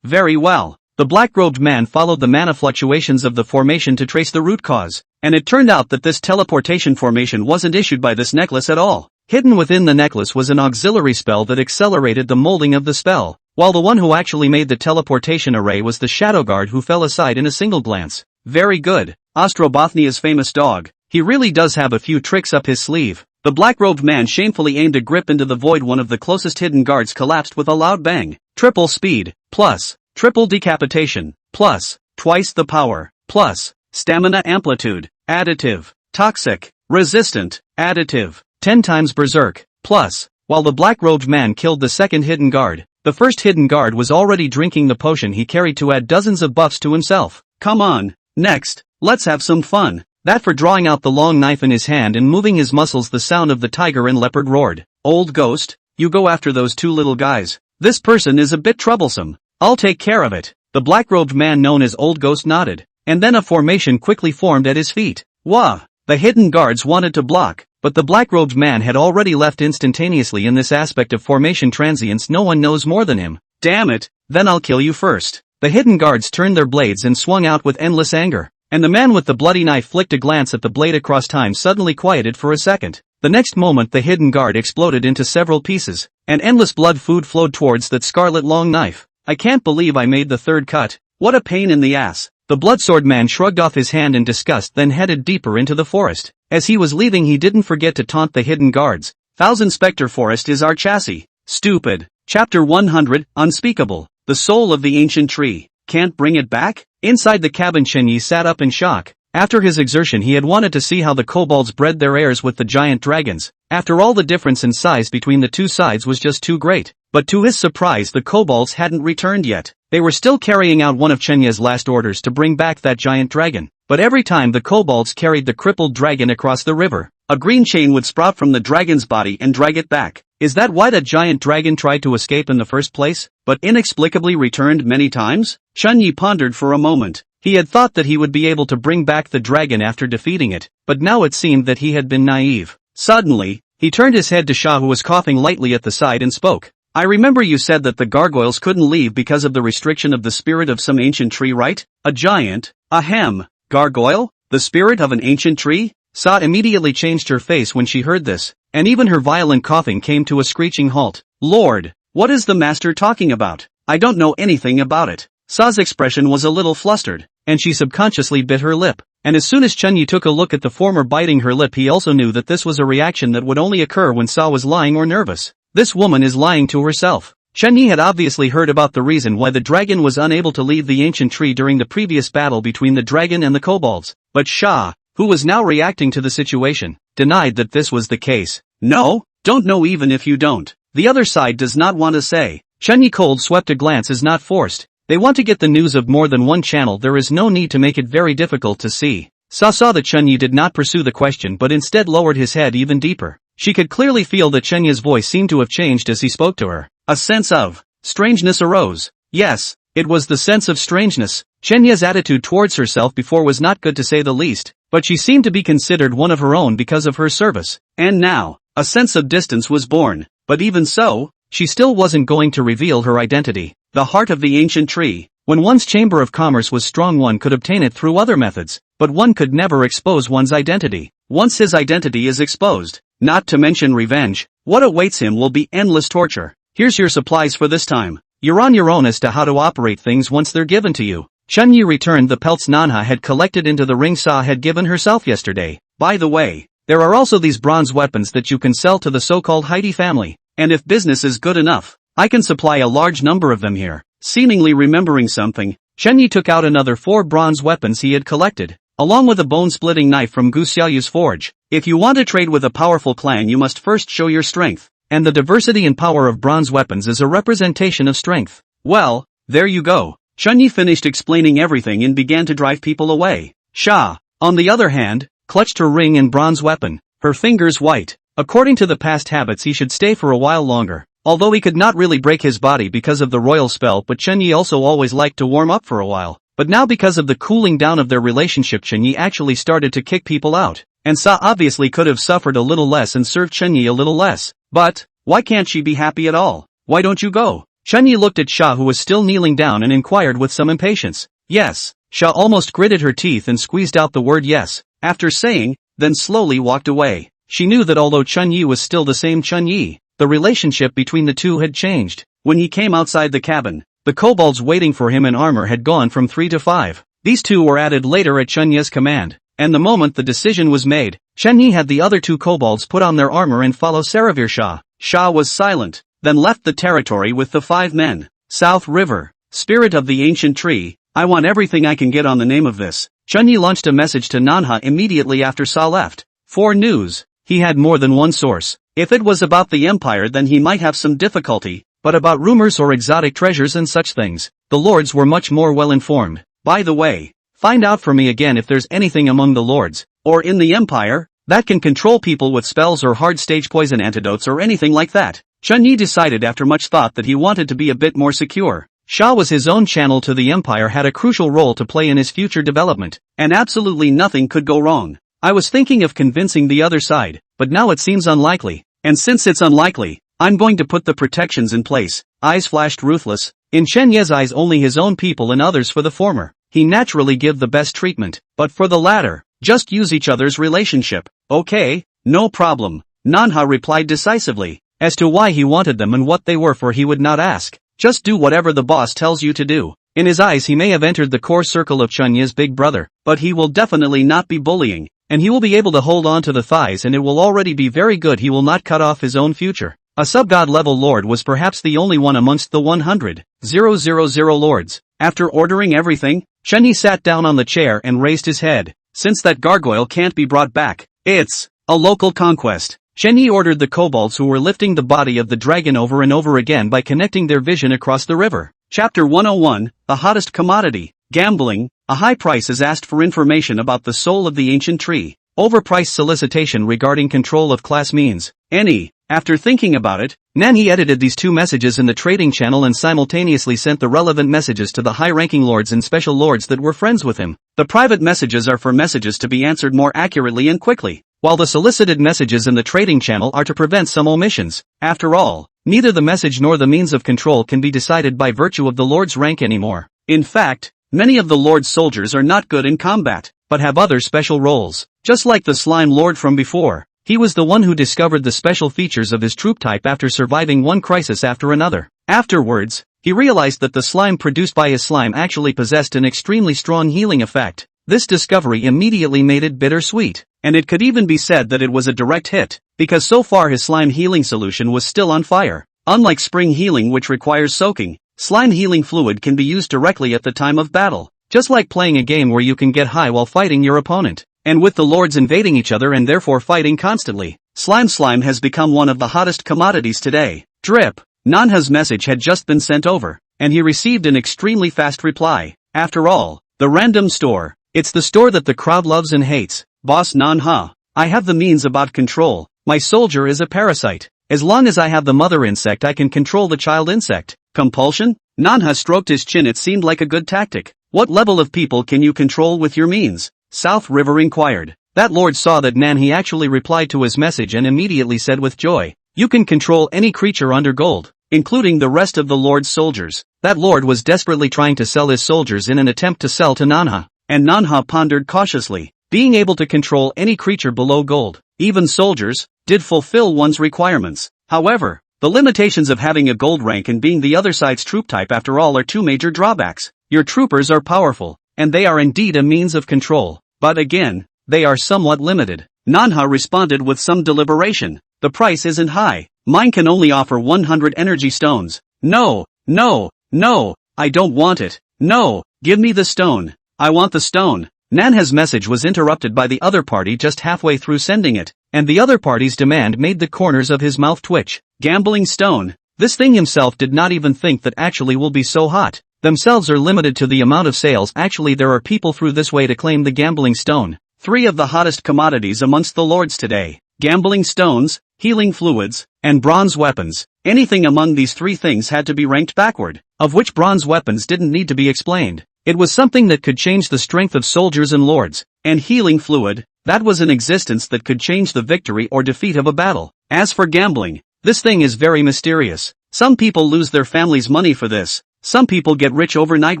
very well." The black-robed man followed the mana fluctuations of the formation to trace the root cause, and it turned out that this teleportation formation wasn't issued by this necklace at all. Hidden within the necklace was an auxiliary spell that accelerated the molding of the spell, while the one who actually made the teleportation array was the shadow guard who fell aside in a single glance. Very good. Ostrobothnia's famous dog. He really does have a few tricks up his sleeve. The black-robed man shamefully aimed a grip into the void. One of the closest hidden guards collapsed with a loud bang. Triple speed, plus, triple decapitation, plus, twice the power, plus, stamina amplitude, additive, toxic, resistant, additive, 10 times berserk, plus. While the black-robed man killed the second hidden guard, the first hidden guard was already drinking the potion he carried to add dozens of buffs to himself. "Come on, next, let's have some fun." That for drawing out the long knife in his hand and moving his muscles. The sound of the tiger and leopard roared. "Old ghost, you go after those 2 little guys. This person is a bit troublesome. I'll take care of it." The black-robed man known as Old Ghost nodded, and then a formation quickly formed at his feet. Wah! The hidden guards wanted to block, but the black-robed man had already left instantaneously. In this aspect of formation transience, no one knows more than him. "Damn it, then I'll kill you first." The hidden guards turned their blades and swung out with endless anger, and the man with the bloody knife flicked a glance at the blade across. Time suddenly quieted for a second. The next moment the hidden guard exploded into several pieces, and endless blood food flowed towards that scarlet long knife. "I can't believe I made the 3rd cut. What a pain in the ass." The bloodsword man shrugged off his hand in disgust, then headed deeper into the forest. As he was leaving, he didn't forget to taunt the hidden guards. "Thousand Spectre Forest is our chassis. Stupid." Chapter 100, Unspeakable. The soul of the ancient tree. Can't bring it back? Inside the cabin, Chenyi sat up in shock. After his exertion, he had wanted to see how the kobolds bred their heirs with the giant dragons. After all, the difference in size between the 2 sides was just too great. But to his surprise, the kobolds hadn't returned yet. They were still carrying out one of Chenya's last orders to bring back that giant dragon. But every time the kobolds carried the crippled dragon across the river, a green chain would sprout from the dragon's body and drag it back. Is that why that giant dragon tried to escape in the first place, but inexplicably returned many times? Chenyi pondered for a moment. He had thought that he would be able to bring back the dragon after defeating it, but now it seemed that he had been naive. Suddenly, he turned his head to Shah, who was coughing lightly at the side, and spoke. "I remember you said that the gargoyles couldn't leave because of the restriction of the spirit of some ancient tree, right? A giant, ahem, gargoyle? The spirit of an ancient tree?" Sa immediately changed her face when she heard this, and even her violent coughing came to a screeching halt. "Lord, what is the master talking about? I don't know anything about it." Sa's expression was a little flustered, and she subconsciously bit her lip. And as soon as Chenyi took a look at the former biting her lip, he also knew that this was a reaction that would only occur when Sa was lying or nervous. This woman is lying to herself. Chenyi had obviously heard about the reason why the dragon was unable to leave the ancient tree during the previous battle between the dragon and the kobolds, but Shah, who was now reacting to the situation, denied that this was the case. "No, don't know even if you don't. The other side does not want to say." Chenyi cold swept a glance is not forced. They want to get the news of more than one channel. There is no need to make it very difficult to see. Sa saw that Chenyi did not pursue the question but instead lowered his head even deeper. She could clearly feel that Chenyi's voice seemed to have changed as he spoke to her. A sense of strangeness arose. Yes, it was the sense of strangeness. Chenya's attitude towards herself before was not good, to say the least, but she seemed to be considered one of her own because of her service. And now, a sense of distance was born. But even so, she still wasn't going to reveal her identity. The heart of the ancient tree. When one's chamber of commerce was strong, one could obtain it through other methods, but one could never expose one's identity. Once his identity is exposed, not to mention revenge, what awaits him will be endless torture. Here's your supplies for this time. You're on your own as to how to operate things once they're given to you. Chunyi returned the pelts Nanha had collected into the ring Sa had given herself yesterday. By the way, there are also these bronze weapons that you can sell to the so-called Heidi family, and if business is good enough, I can supply a large number of them here. Seemingly remembering something, Chunyi took out another 4 bronze weapons he had collected, along with a bone-splitting knife from Gu Xiaoyu's forge. If you want to trade with a powerful clan, you must first show your strength, and the diversity and power of bronze weapons is a representation of strength. Well, there you go. Chunyi finished explaining everything and began to drive people away. Sha, on the other hand, clutched her ring and bronze weapon, her fingers white. According to the past habits, he should stay for a while longer. Although he could not really break his body because of the royal spell, but Chunyi also always liked to warm up for a while. But now because of the cooling down of their relationship, Chunyi actually started to kick people out. And Sa obviously could have suffered a little less and served Chunyi a little less. But, why can't she be happy at all? Why don't you go? Chunyi looked at Sha, who was still kneeling down, and inquired with some impatience. Yes. Sha almost gritted her teeth and squeezed out the word yes, after saying, then slowly walked away. She knew that although Chunyi was still the same Chunyi, the relationship between the two had changed. When he came outside the cabin, the kobolds waiting for him in armor had gone from 3 to 5. These 2 were added later at Chunyi's command, and the moment the decision was made, Chunyi had the other 2 kobolds put on their armor and follow Saravir Sha. Sha was silent, then left the territory with the 5 men. South River, spirit of the ancient tree, I want everything I can get on the name of this. Chunyi launched a message to Nanha immediately after Sa left. For news, he had more than one source. If it was about the empire, then he might have some difficulty, but about rumors or exotic treasures and such things, the lords were much more well informed. By the way, find out for me again if there's anything among the lords, or in the empire, that can control people with spells or hard stage poison antidotes or anything like that. Chunyi decided after much thought that he wanted to be a bit more secure. Sha was his own channel to the empire, had a crucial role to play in his future development, and absolutely nothing could go wrong. I was thinking of convincing the other side, but now it seems unlikely, and since it's unlikely, I'm going to put the protections in place. Eyes flashed ruthless. In Chen Ye's eyes, only his own people and others for the former. He naturally give the best treatment, but for the latter, just use each other's relationship. Okay, no problem. Nanha replied decisively. As to why he wanted them and what they were for, he would not ask. Just do whatever the boss tells you to do. In his eyes, he may have entered the core circle of Chen Ye's big brother, but he will definitely not be bullying. And he will be able to hold on to the thighs, and it will already be very good. He will not cut off his own future. A sub-god level lord was perhaps the only one amongst the 100,000 lords. After ordering everything, Chunyi sat down on the chair and raised his head. Since that gargoyle can't be brought back, it's a local conquest. Chunyi ordered the kobolds who were lifting the body of the dragon over and over again by connecting their vision across the river. Chapter 101, the hottest commodity, gambling. A high price is asked for information about the soul of the ancient tree. Overpriced solicitation regarding control of class means any. After thinking about it, Nanhi edited these 2 messages in the trading channel and simultaneously sent the relevant messages to the high-ranking lords and special lords that were friends with him. The private messages are for messages to be answered more accurately and quickly, while the solicited messages in the trading channel are to prevent some omissions. After all, neither the message nor the means of control can be decided by virtue of the lord's rank anymore. In fact, many of the lord's soldiers are not good in combat, but have other special roles. Just like the slime lord from before, he was the one who discovered the special features of his troop type after surviving one crisis after another. Afterwards, he realized that the slime produced by his slime actually possessed an extremely strong healing effect. This discovery immediately made it bittersweet, and it could even be said that it was a direct hit, because so far his slime healing solution was still on fire. Unlike spring healing, which requires soaking, slime healing fluid can be used directly at the time of battle, just like playing a game where you can get high while fighting your opponent. And with the lords invading each other and therefore fighting constantly, slime has become one of the hottest commodities today. Drip. Nanha's message had just been sent over, and he received an extremely fast reply. After all, the random store. It's the store that the crowd loves and hates. Boss Nanha, I have the means about control. My soldier is a parasite. As long as I have the mother insect, I can control the child insect. Compulsion? Nanha stroked his chin. It seemed like a good tactic. What level of people can you control with your means? South River inquired. That lord saw that Nanhi actually replied to his message and immediately said with joy, you can control any creature under gold, including the rest of the lord's soldiers. That lord was desperately trying to sell his soldiers in an attempt to sell to Manhwa. And Manhwa pondered cautiously. Being able to control any creature below gold, even soldiers, did fulfill one's requirements. However, the limitations of having a gold rank and being the other side's troop type after all are two major drawbacks. Your troopers are powerful, and they are indeed a means of control, but again, they are somewhat limited. Manhwa responded with some deliberation. The price isn't high. Mine can only offer 100 energy stones. No, no, no, I don't want it. No, give me the stone. I want the stone. Manhwa's message was interrupted by the other party just halfway through sending it, and the other party's demand made the corners of his mouth twitch. Gambling stone. This thing himself did not even think that actually will be so hot. Themselves are limited to the amount of sales. Actually there are people through this way to claim the gambling stone. 3 of the hottest commodities amongst the lords today. Gambling stones, healing fluids, and bronze weapons. Anything among these 3 things had to be ranked backward, of which bronze weapons didn't need to be explained. It was something that could change the strength of soldiers and lords, and healing fluid, that was an existence that could change the victory or defeat of a battle. As for gambling, this thing is very mysterious. Some people lose their family's money for this. Some people get rich overnight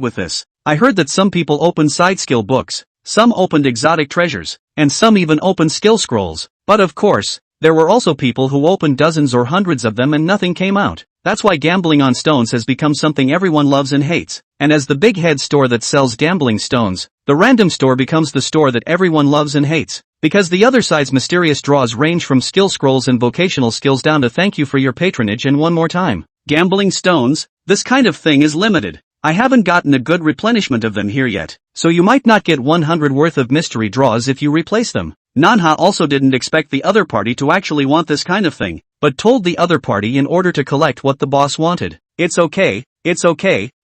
with this. I heard that some people open side skill books, some opened exotic treasures, and some even opened skill scrolls. But of course, there were also people who opened dozens or hundreds of them and nothing came out. That's why gambling on stones has become something everyone loves and hates. And as the big head store that sells gambling stones, the random store becomes the store that everyone loves and hates. Because the other side's mysterious draws range from skill scrolls and vocational skills down to thank you for your patronage and one more time. Gambling stones, this kind of thing is limited. I haven't gotten a good replenishment of them here yet, so you might not get 100 worth of mystery draws if you replace them. Manhwa also didn't expect the other party to actually want this kind of thing, but told the other party in order to collect what the boss wanted. It's okay,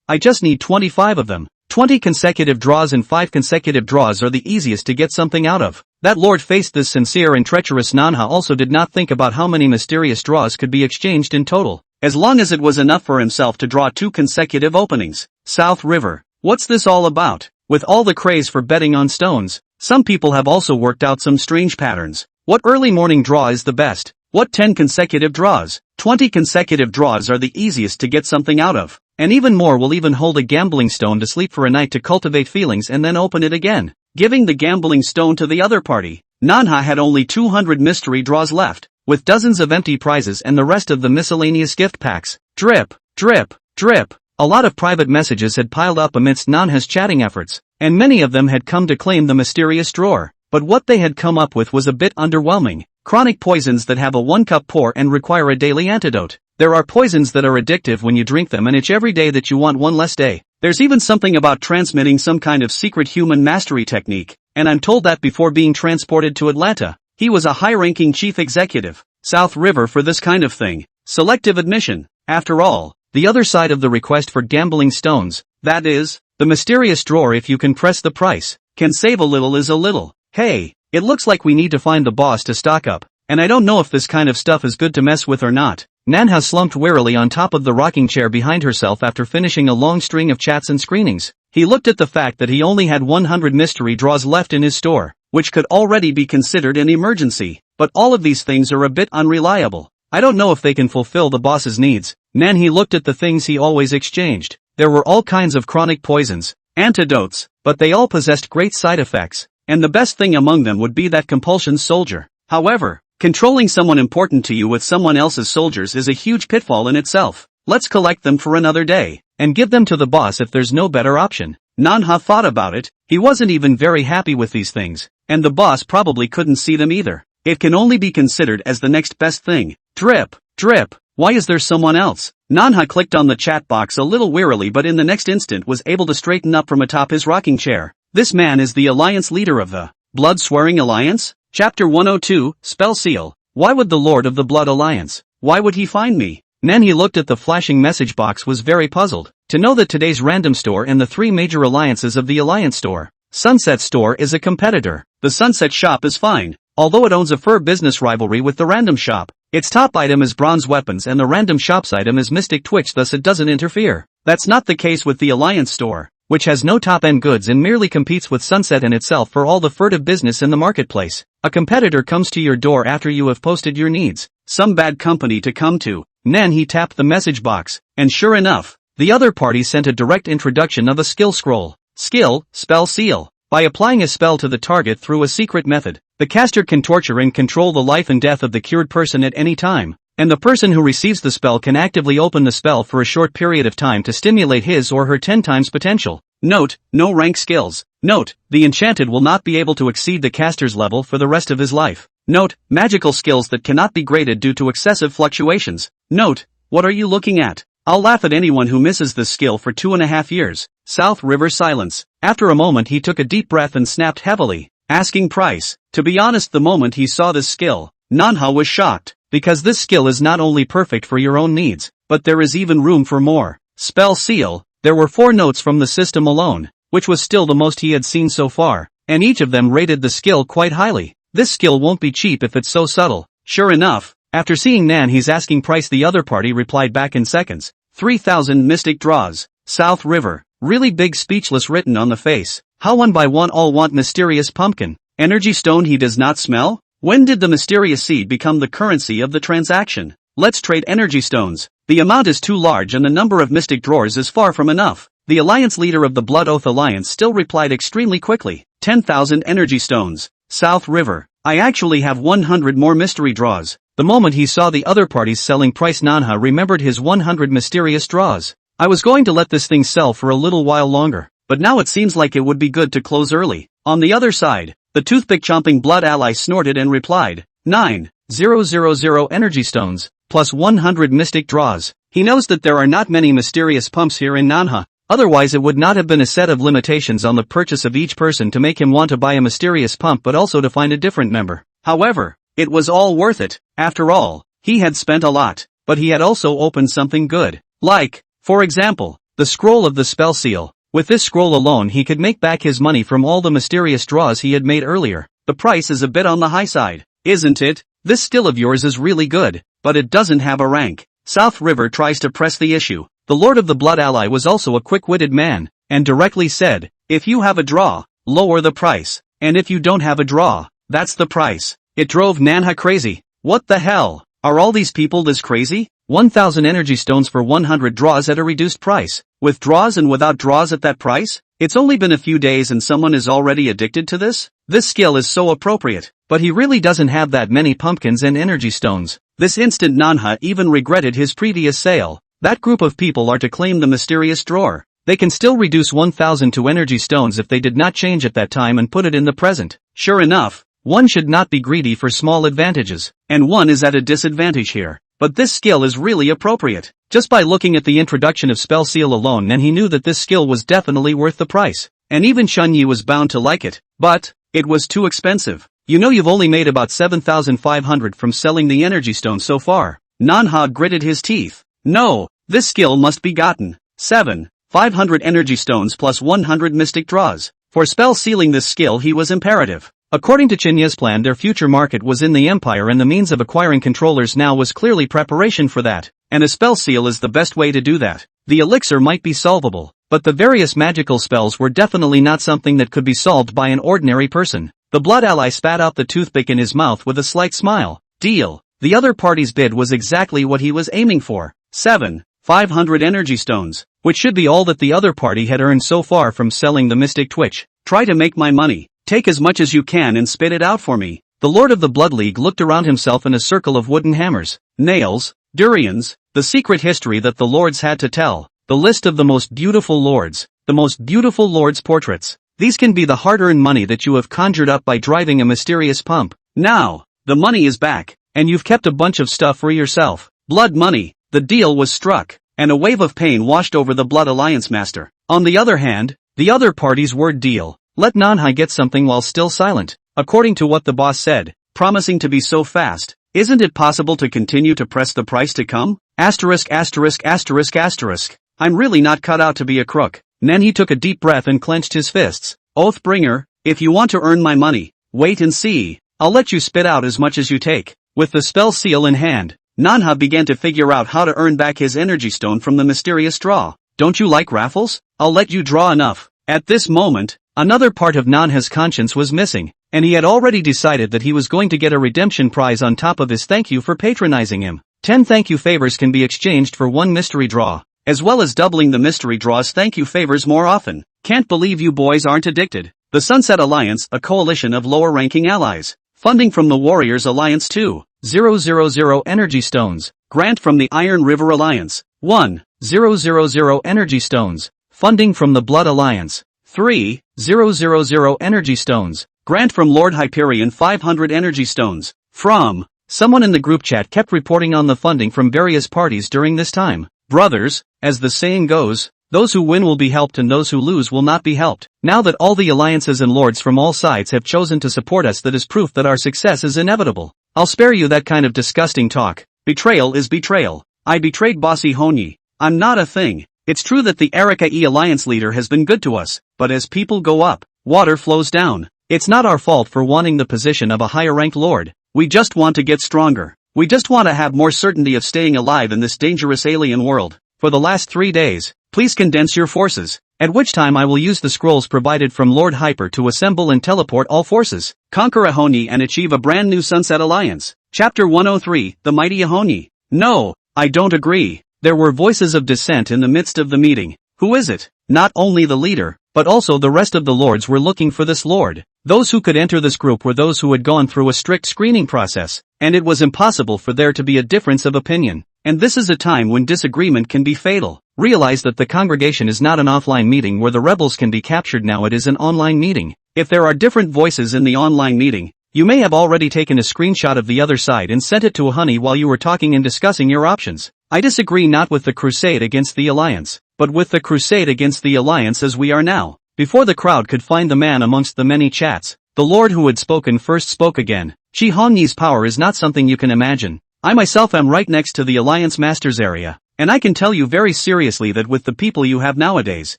I just need 25 of them. 20 consecutive draws and 5 consecutive draws are the easiest to get something out of. That lord faced this sincere and treacherous. Manhwa also did not think about how many mysterious draws could be exchanged in total, as long as it was enough for himself to draw 2 consecutive openings. South River. What's this all about? With all the craze for betting on stones, some people have also worked out some strange patterns. What early morning draw is the best? What 10 consecutive draws? 20 consecutive draws are the easiest to get something out of. And even more will even hold a gambling stone to sleep for a night to cultivate feelings and then open it again, giving the gambling stone to the other party. Manhwa had only 200 mystery draws left, with dozens of empty prizes and the rest of the miscellaneous gift packs. Drip, drip, drip. A lot of private messages had piled up amidst Manhwa's chatting efforts, and many of them had come to claim the mysterious drawer. But what they had come up with was a bit underwhelming. Chronic poisons that have a 1-cup pour and require a daily antidote. There are poisons that are addictive when you drink them and itch every day that you want one less day. There's even something about transmitting some kind of secret human mastery technique, and I'm told that before being transported to Atlanta, he was a high-ranking chief executive. South River for this kind of thing. Selective admission. After all, the other side of the request for gambling stones, that is, the mysterious drawer if you can press the price, can save a little is a little. Hey, it looks like we need to find the boss to stock up, and I don't know if this kind of stuff is good to mess with or not. Manhwa slumped wearily on top of the rocking chair behind herself after finishing a long string of chats and screenings. He looked at the fact that he only had 100 mystery draws left in his store, which could already be considered an emergency, but all of these things are a bit unreliable. I don't know if they can fulfill the boss's needs. He looked at the things he always exchanged. There were all kinds of chronic poisons, antidotes, but they all possessed great side effects, and the best thing among them would be that compulsion soldier. However, controlling someone important to you with someone else's soldiers is a huge pitfall in itself. Let's collect them for another day, and give them to the boss if there's no better option. Manhwa thought about it. He wasn't even very happy with these things, and the boss probably couldn't see them either. It can only be considered as the next best thing. Drip, drip, why is there someone else? Manhwa clicked on the chat box a little wearily but in the next instant was able to straighten up from atop his rocking chair. This man is the alliance leader of the Blood-Swearing Alliance? Chapter 102, Spell Seal. Why would the Lord of the Blood Alliance? Why would he find me? He looked at the flashing message box was very puzzled to know that today's random store and the 3 major alliances of the Alliance store. Sunset Store is a competitor. The Sunset Shop is fine, although it owns a fair business rivalry with the Random Shop. Its top item is bronze weapons and the Random Shop's item is Mystic Twitch, thus it doesn't interfere. That's not the case with the Alliance store, which has no top-end goods and merely competes with Sunset and itself for all the furtive business in the marketplace. A competitor comes to your door after you have posted your needs. Some bad company to come to. He tapped the message box, and sure enough, the other party sent a direct introduction of a skill scroll. Skill, spell seal. By applying a spell to the target through a secret method, the caster can torture and control the life and death of the cured person at any time, and the person who receives the spell can actively open the spell for a short period of time to stimulate his or her 10 times potential. Note, no rank skills. Note, the enchanted will not be able to exceed the caster's level for the rest of his life. Note, magical skills that cannot be graded due to excessive fluctuations. Note, what are you looking at? I'll laugh at anyone who misses this skill for 2.5 years. South River silence. After a moment he took a deep breath and snapped heavily, asking price. To be honest, the moment he saw this skill, manhwa was shocked, because this skill is not only perfect for your own needs, but there is even room for more. Spell seal. There were 4 notes from the system alone, which was still the most he had seen so far, and each of them rated the skill quite highly. This skill won't be cheap if it's so subtle. Sure enough, after seeing Nan, he's asking price, the other party replied back in seconds. 3,000 mystic draws. South River. Really big speechless written on the face. How one by one all want mysterious pumpkin. Energy stone he does not smell? When did the mysterious seed become the currency of the transaction? Let's trade energy stones. The amount is too large and the number of mystic drawers is far from enough. The alliance leader of the Blood Oath Alliance still replied extremely quickly. 10,000 energy stones. South River. I actually have 100 more mystery draws. The moment he saw the other parties selling price, Nanha remembered his 100 mysterious draws. I was going to let this thing sell for a little while longer, but now it seems like it would be good to close early. On the other side, the toothpick-chomping blood ally snorted and replied, 9,000 energy stones, plus 100 mystic draws. He knows that there are not many mysterious pumps here in Nanha, otherwise it would not have been a set of limitations on the purchase of each person to make him want to buy a mysterious pump but also to find a different member. However, it was all worth it. After all, he had spent a lot, but he had also opened something good. Like, for example, the scroll of the spell seal. With this scroll alone he could make back his money from all the mysterious draws he had made earlier. The price is a bit on the high side, isn't it? This skill of yours is really good, but it doesn't have a rank. South River tries to press the issue. The Lord of the Blood Ally was also a quick-witted man, and directly said, if you have a draw, lower the price, and if you don't have a draw, that's the price. It drove Nanha crazy. What the hell? Are all these people this crazy? 1,000 energy stones for 100 draws at a reduced price. With draws and without draws at that price? It's only been a few days and someone is already addicted to this? This skill is so appropriate, but he really doesn't have that many pumpkins and energy stones. This instant Nanha even regretted his previous sale. That group of people are to claim the mysterious drawer. They can still reduce 1,000 to energy stones if they did not change at that time and put it in the present. Sure enough, one should not be greedy for small advantages, and one is at a disadvantage here. But this skill is really appropriate. Just by looking at the introduction of Spell Seal alone, and he knew that this skill was definitely worth the price. And even Shunyi was bound to like it. But it was too expensive. You know you've only made about 7,500 from selling the energy stone so far. Nanha gritted his teeth. No, this skill must be gotten. 7,500 energy stones plus 100 mystic draws. For spell sealing this skill he was imperative. According to Chinya's plan, their future market was in the Empire and the means of acquiring controllers now was clearly preparation for that, and a spell seal is the best way to do that. The elixir might be solvable, but the various magical spells were definitely not something that could be solved by an ordinary person. The blood ally spat out the toothpick in his mouth with a slight smile. Deal. The other party's bid was exactly what he was aiming for. 7,500 energy stones, which should be all that the other party had earned so far from selling the Mystic Twitch. Try to make my money. Take as much as you can and spit it out for me. The Lord of the Blood League looked around himself in a circle of wooden hammers, nails, durians, the secret history that the lords had to tell, the list of the most beautiful lords, the most beautiful lords' portraits. These can be the hard-earned money that you have conjured up by driving a mysterious pump. Now, the money is back, and you've kept a bunch of stuff for yourself. Blood money. The deal was struck, and a wave of pain washed over the Blood Alliance master. On the other hand, the other party's word deal. Let Nanhai get something while still silent. According to what the boss said, promising to be so fast, isn't it possible to continue to press the price to come? Asterisk asterisk asterisk asterisk. I'm really not cut out to be a crook. Then he took a deep breath and clenched his fists. Oathbringer, if you want to earn my money, wait and see. I'll let you spit out as much as you take. With the spell seal in hand, Nanha began to figure out how to earn back his energy stone from the mysterious draw. Don't you like raffles? I'll let you draw enough. At this moment, another part of Nanha's conscience was missing, and he had already decided that he was going to get a redemption prize on top of his thank you for patronizing him. 10 thank you favors can be exchanged for 1 mystery draw. as well as doubling the mystery draws thank you favors more often. Can't believe you boys aren't addicted. The Sunset Alliance, a coalition of lower-ranking allies. Funding from the Warriors Alliance 2,000 energy stones. Grant from the Iron River Alliance. 1,000 energy stones. Funding from the Blood Alliance. 3,000 energy stones. Grant from Lord Hyperion 500 energy stones. From. Someone in the group chat kept reporting on the funding from various parties during this time. Brothers, as the saying goes, those who win will be helped and those who lose will not be helped. Now that all the alliances and lords from all sides have chosen to support us, that is proof that our success is inevitable. I'll spare you that kind of disgusting talk. Betrayal is betrayal. I betrayed Bossy Honyi. I'm not a thing. It's true that the Erika E Alliance leader has been good to us, but as people go up, water flows down. It's not our fault for wanting the position of a higher-ranked lord. We just want to get stronger. We just want to have more certainty of staying alive in this dangerous alien world. For the last 3 days, please condense your forces, at which time I will use the scrolls provided from Lord Hyper to assemble and teleport all forces, conquer Ahoni and achieve a brand new Sunset Alliance. Chapter 103, The Mighty Ahoni. No, I don't agree. There were voices of dissent in the midst of the meeting. Who is it? Not only the leader, but also the rest of the lords were looking for this lord. Those who could enter this group were those who had gone through a strict screening process, and it was impossible for there to be a difference of opinion. And this is a time when disagreement can be fatal. Realize that the congregation is not an offline meeting where the rebels can be captured. Now it is an online meeting. If there are different voices in the online meeting, you may have already taken a screenshot of the other side and sent it to Ahoni while you were talking and discussing your options. I disagree not with the crusade against the Alliance, but with the crusade against the Alliance as we are now. Before the crowd could find the man amongst the many chats, the lord who had spoken first spoke again. Shi Hongyi's power is not something you can imagine. I myself am right next to the Alliance Masters area, and I can tell you very seriously that with the people you have nowadays,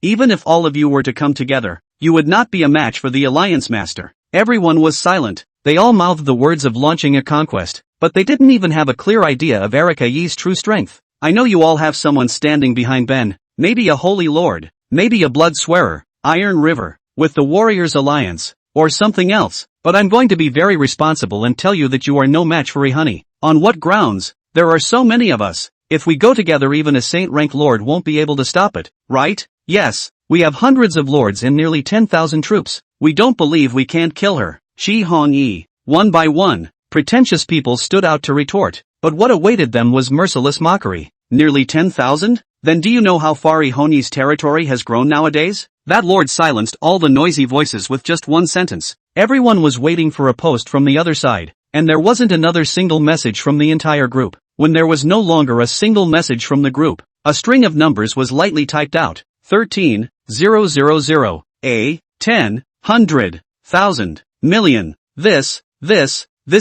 even if all of you were to come together, you would not be a match for the Alliance Master. Everyone was silent. They all mouthed the words of launching a conquest, but they didn't even have a clear idea of Erika Yi's true strength. I know you all have someone standing behind Ben, maybe a holy lord, maybe a blood swearer, Iron River, with the Warriors Alliance, or something else, but I'm going to be very responsible and tell you that you are no match for Ahoni. On what grounds? There are so many of us. If we go together, even a saint-rank lord won't be able to stop it, right? Yes, we have hundreds of lords and nearly 10,000 troops. We don't believe we can't kill her. Shi Hongyi. One by one, pretentious people stood out to retort, but what awaited them was merciless mockery. Nearly 10,000? Then do you know how far Ahoni's territory has grown nowadays? That lord silenced all the noisy voices with just one sentence. Everyone was waiting for a post from the other side, and there wasn't another single message from the entire group. When there was no longer a single message from the group, a string of numbers was lightly typed out. 13, 000, a, 10, 100, 1,000, million. This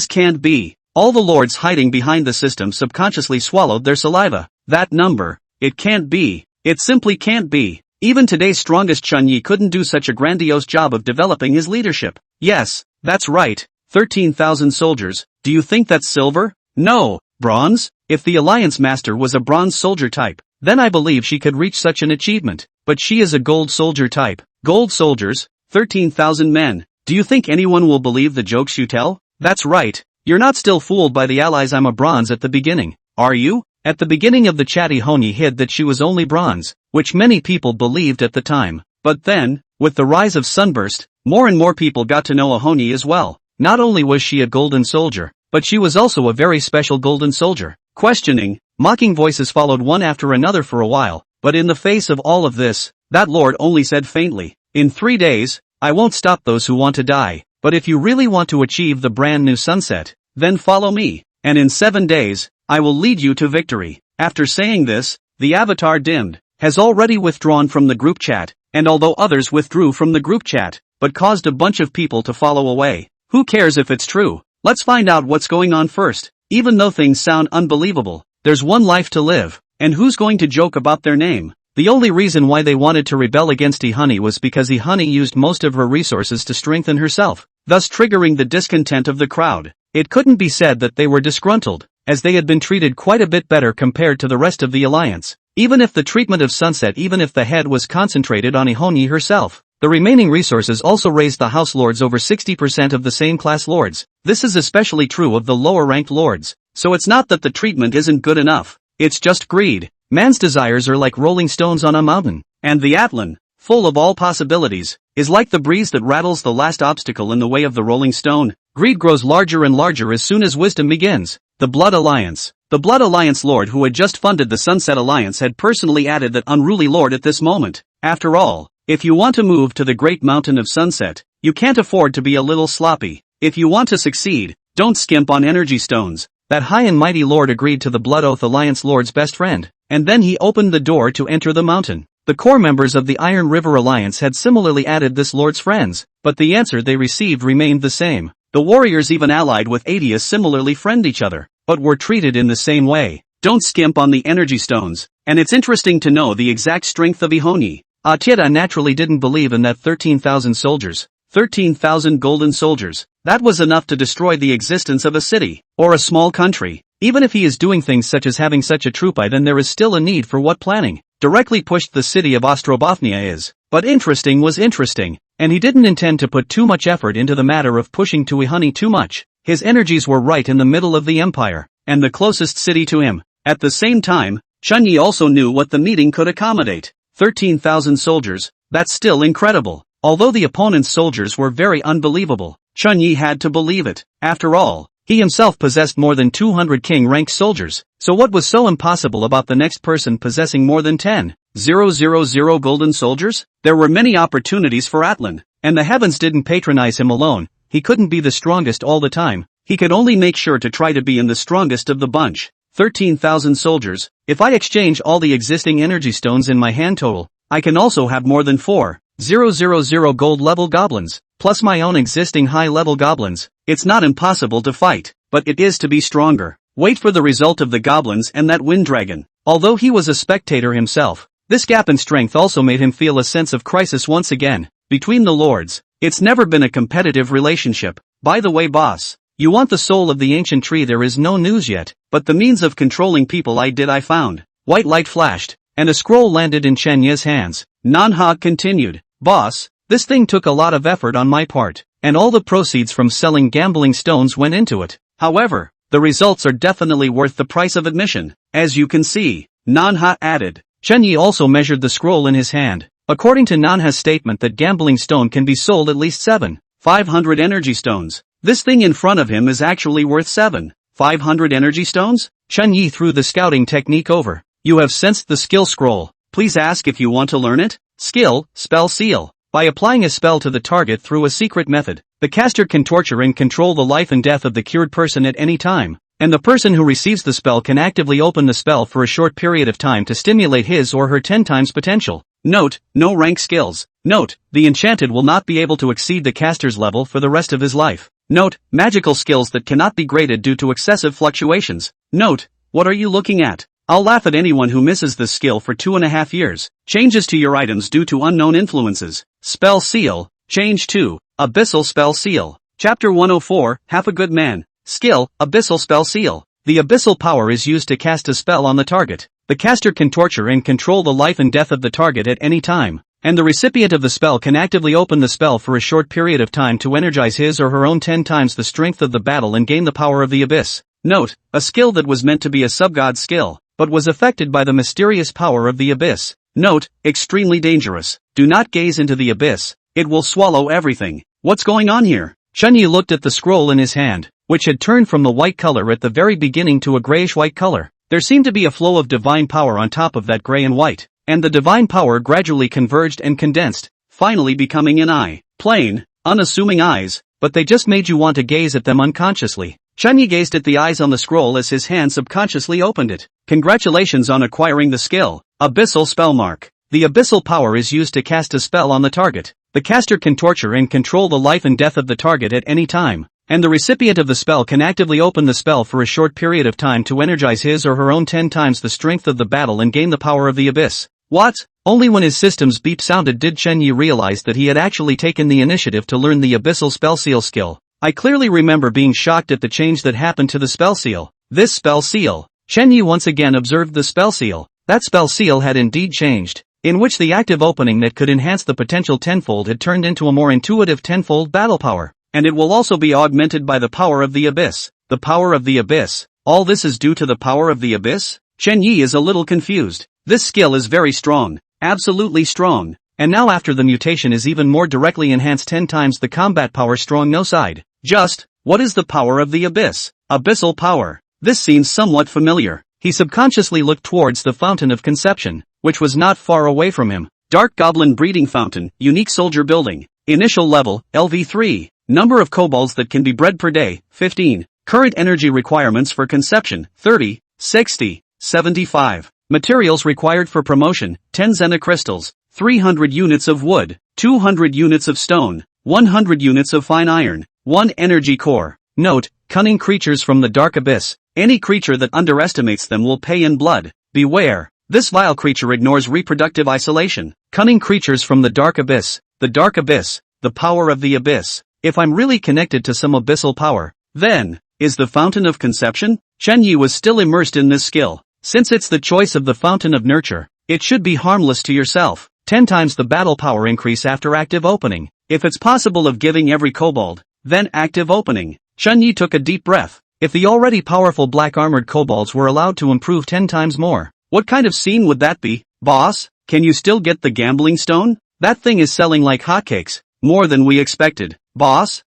can't be. All the lords hiding behind the system subconsciously swallowed their saliva. That number. It can't be. It simply can't be. Even today's strongest Chunyi couldn't do such a grandiose job of developing his leadership. Yes, that's right. 13,000 soldiers. Do you think that's silver? No. Bronze? If the Alliance Master was a bronze soldier type, then I believe she could reach such an achievement. But she is a gold soldier type. Gold soldiers? 13,000 men. Do you think anyone will believe the jokes you tell? That's right. You're not still fooled by the allies. I'm a bronze at the beginning. Are you? At the beginning of the chat, Ahoni hid that she was only bronze, which many people believed at the time. But then, with the rise of Sunburst, more and more people got to know Ahoni as well. Not only was she a golden soldier, but she was also a very special golden soldier. Questioning, mocking voices followed one after another for a while, but in the face of all of this, that lord only said faintly, "In 3 days, I won't stop those who want to die, but if you really want to achieve the brand new sunset, then follow me, and in 7 days, I will lead you to victory." After saying this, the avatar dimmed, has already withdrawn from the group chat, and although others withdrew from the group chat, but caused a bunch of people to follow away. Who cares if it's true? Let's find out what's going on first. Even though things sound unbelievable, there's one life to live, and who's going to joke about their name? The only reason why they wanted to rebel against Ahoni was because Ahoni used most of her resources to strengthen herself, thus triggering the discontent of the crowd. It couldn't be said that they were disgruntled, as they had been treated quite a bit better compared to the rest of the alliance. Even if the treatment of Sunset, even if the head was concentrated on Ahoni herself, the remaining resources also raised the house lords over 60% of the same class lords. This is especially true of the lower ranked lords. So it's not that the treatment isn't good enough, it's just greed. Man's desires are like rolling stones on a mountain, and the Atlan, full of all possibilities, is like the breeze that rattles the last obstacle in the way of the rolling stone. Greed grows larger and larger as soon as wisdom begins. The Blood Alliance. The Blood Alliance Lord who had just funded the Sunset Alliance had personally added that unruly lord at this moment. After all, if you want to move to the great mountain of sunset, you can't afford to be a little sloppy. If you want to succeed, don't skimp on energy stones. That high and mighty lord agreed to the Blood Oath Alliance Lord's best friend, and then he opened the door to enter the mountain. The core members of the Iron River Alliance had similarly added this lord's friends, but the answer they received remained the same. The warriors even allied with Adius similarly friend each other, but were treated in the same way. Don't skimp on the energy stones, and it's interesting to know the exact strength of Ihoni. Atieda naturally didn't believe in that 13,000 soldiers. 13,000 golden soldiers. That was enough to destroy the existence of a city, or a small country. Even if he is doing things such as having such a troop, then there is still a need for what planning directly pushed the city of Ostrobothnia is. But interesting was interesting, and he didn't intend to put too much effort into the matter of pushing to Ihoni too much. His energies were right in the middle of the empire, and the closest city to him. At the same time, Chunyi also knew what the meeting could accommodate. 13,000 soldiers, that's still incredible. Although the opponent's soldiers were very unbelievable, Chunyi had to believe it. After all, he himself possessed more than 200 king-rank soldiers, so what was so impossible about the next person possessing more than 10,000 golden soldiers? There were many opportunities for Atlan, and the heavens didn't patronize him alone. He couldn't be the strongest all the time. He could only make sure to try to be in the strongest of the bunch. 13,000 soldiers. If I exchange all the existing energy stones in my hand total, I can also have more than 4,000 gold level goblins, plus my own existing high level goblins. It's not impossible to fight, but it is to be stronger. Wait for the result of the goblins and that wind dragon. Although he was a spectator himself, this gap in strength also made him feel a sense of crisis once again. Between the lords, it's never been a competitive relationship. By the way, boss, you want the soul of the ancient tree? There is no news yet, but the means of controlling people I found. White light flashed, and a scroll landed in Chen Ye's hands. Nanha continued, boss, this thing took a lot of effort on my part, and all the proceeds from selling gambling stones went into it. However, the results are definitely worth the price of admission, as you can see, Nanha added. Chen Yi also measured the scroll in his hand. According to Nanha's statement that gambling stone can be sold at least 7,500 energy stones, this thing in front of him is actually worth 7,500 energy stones? Chen Yi threw the scouting technique over. You have sensed the skill scroll. Please ask if you want to learn it. Skill, spell seal. By applying a spell to the target through a secret method, the caster can torture and control the life and death of the cured person at any time, and the person who receives the spell can actively open the spell for a short period of time to stimulate his or her 10 times potential. Note, no rank skills. Note, the enchanted will not be able to exceed the caster's level for the rest of his life. Note, magical skills that cannot be graded due to excessive fluctuations. Note, what are you looking at? I'll laugh at anyone who misses this skill for 2.5 years. Changes to your items due to unknown influences. Spell seal, change to Abyssal Spell Seal. Chapter 104, Half a Good Man. Skill, Abyssal Spell Seal. The abyssal power is used to cast a spell on the target. The caster can torture and control the life and death of the target at any time, and the recipient of the spell can actively open the spell for a short period of time to energize his or her own 10 times the strength of the battle and gain the power of the abyss. Note, a skill that was meant to be a subgod skill, but was affected by the mysterious power of the abyss. Note, extremely dangerous. Do not gaze into the abyss. It will swallow everything. What's going on here? Chunyi looked at the scroll in his hand, which had turned from the white color at the very beginning to a grayish-white color. There seemed to be a flow of divine power on top of that gray and white, and the divine power gradually converged and condensed, finally becoming an eye. Plain, unassuming eyes, but they just made you want to gaze at them unconsciously. Chunyi gazed at the eyes on the scroll as his hand subconsciously opened it. Congratulations on acquiring the skill, Abyssal Spell Mark. The abyssal power is used to cast a spell on the target. The caster can torture and control the life and death of the target at any time, and the recipient of the spell can actively open the spell for a short period of time to energize his or her own 10 times the strength of the battle and gain the power of the abyss. What? Only when his system's beep sounded did Chen Yi realize that he had actually taken the initiative to learn the Abyssal Spell Seal skill. I clearly remember being shocked at the change that happened to the spell seal. This spell seal. Chen Yi once again observed the spell seal. That spell seal had indeed changed, in which the active opening that could enhance the potential tenfold had turned into a more intuitive tenfold battle power, and it will also be augmented by the power of the abyss. The power of the abyss. All this is due to the power of the abyss? Chen Yi is a little confused. This skill is very strong. Absolutely strong. And now after the mutation is even more directly enhanced 10 times the combat power strong no side. Just, what is the power of the abyss? Abyssal power. This seems somewhat familiar. He subconsciously looked towards the fountain of conception, which was not far away from him. Dark Goblin Breeding Fountain, Unique Soldier Building. Initial level, LV3. Number of kobolds that can be bred per day, 15. Current energy requirements for conception, 30, 60, 75. Materials required for promotion, 10 Zena crystals, 300 units of wood, 200 units of stone, 100 units of fine iron, 1 energy core. Note, cunning creatures from the dark abyss. Any creature that underestimates them will pay in blood. Beware. This vile creature ignores reproductive isolation. Cunning creatures from the dark abyss. The dark abyss. The power of the abyss. If I'm really connected to some abyssal power, then, is the fountain of conception? Chen Yi was still immersed in this skill. Since it's the choice of the fountain of nurture, it should be harmless to yourself. 10 times the battle power increase after active opening. If it's possible of giving every kobold, then active opening. Chen Yi took a deep breath. If the already powerful black-armored kobolds were allowed to improve 10 times more, what kind of scene would that be? Boss, can you still get the gambling stone? That thing is selling like hotcakes. More than we expected. Boss?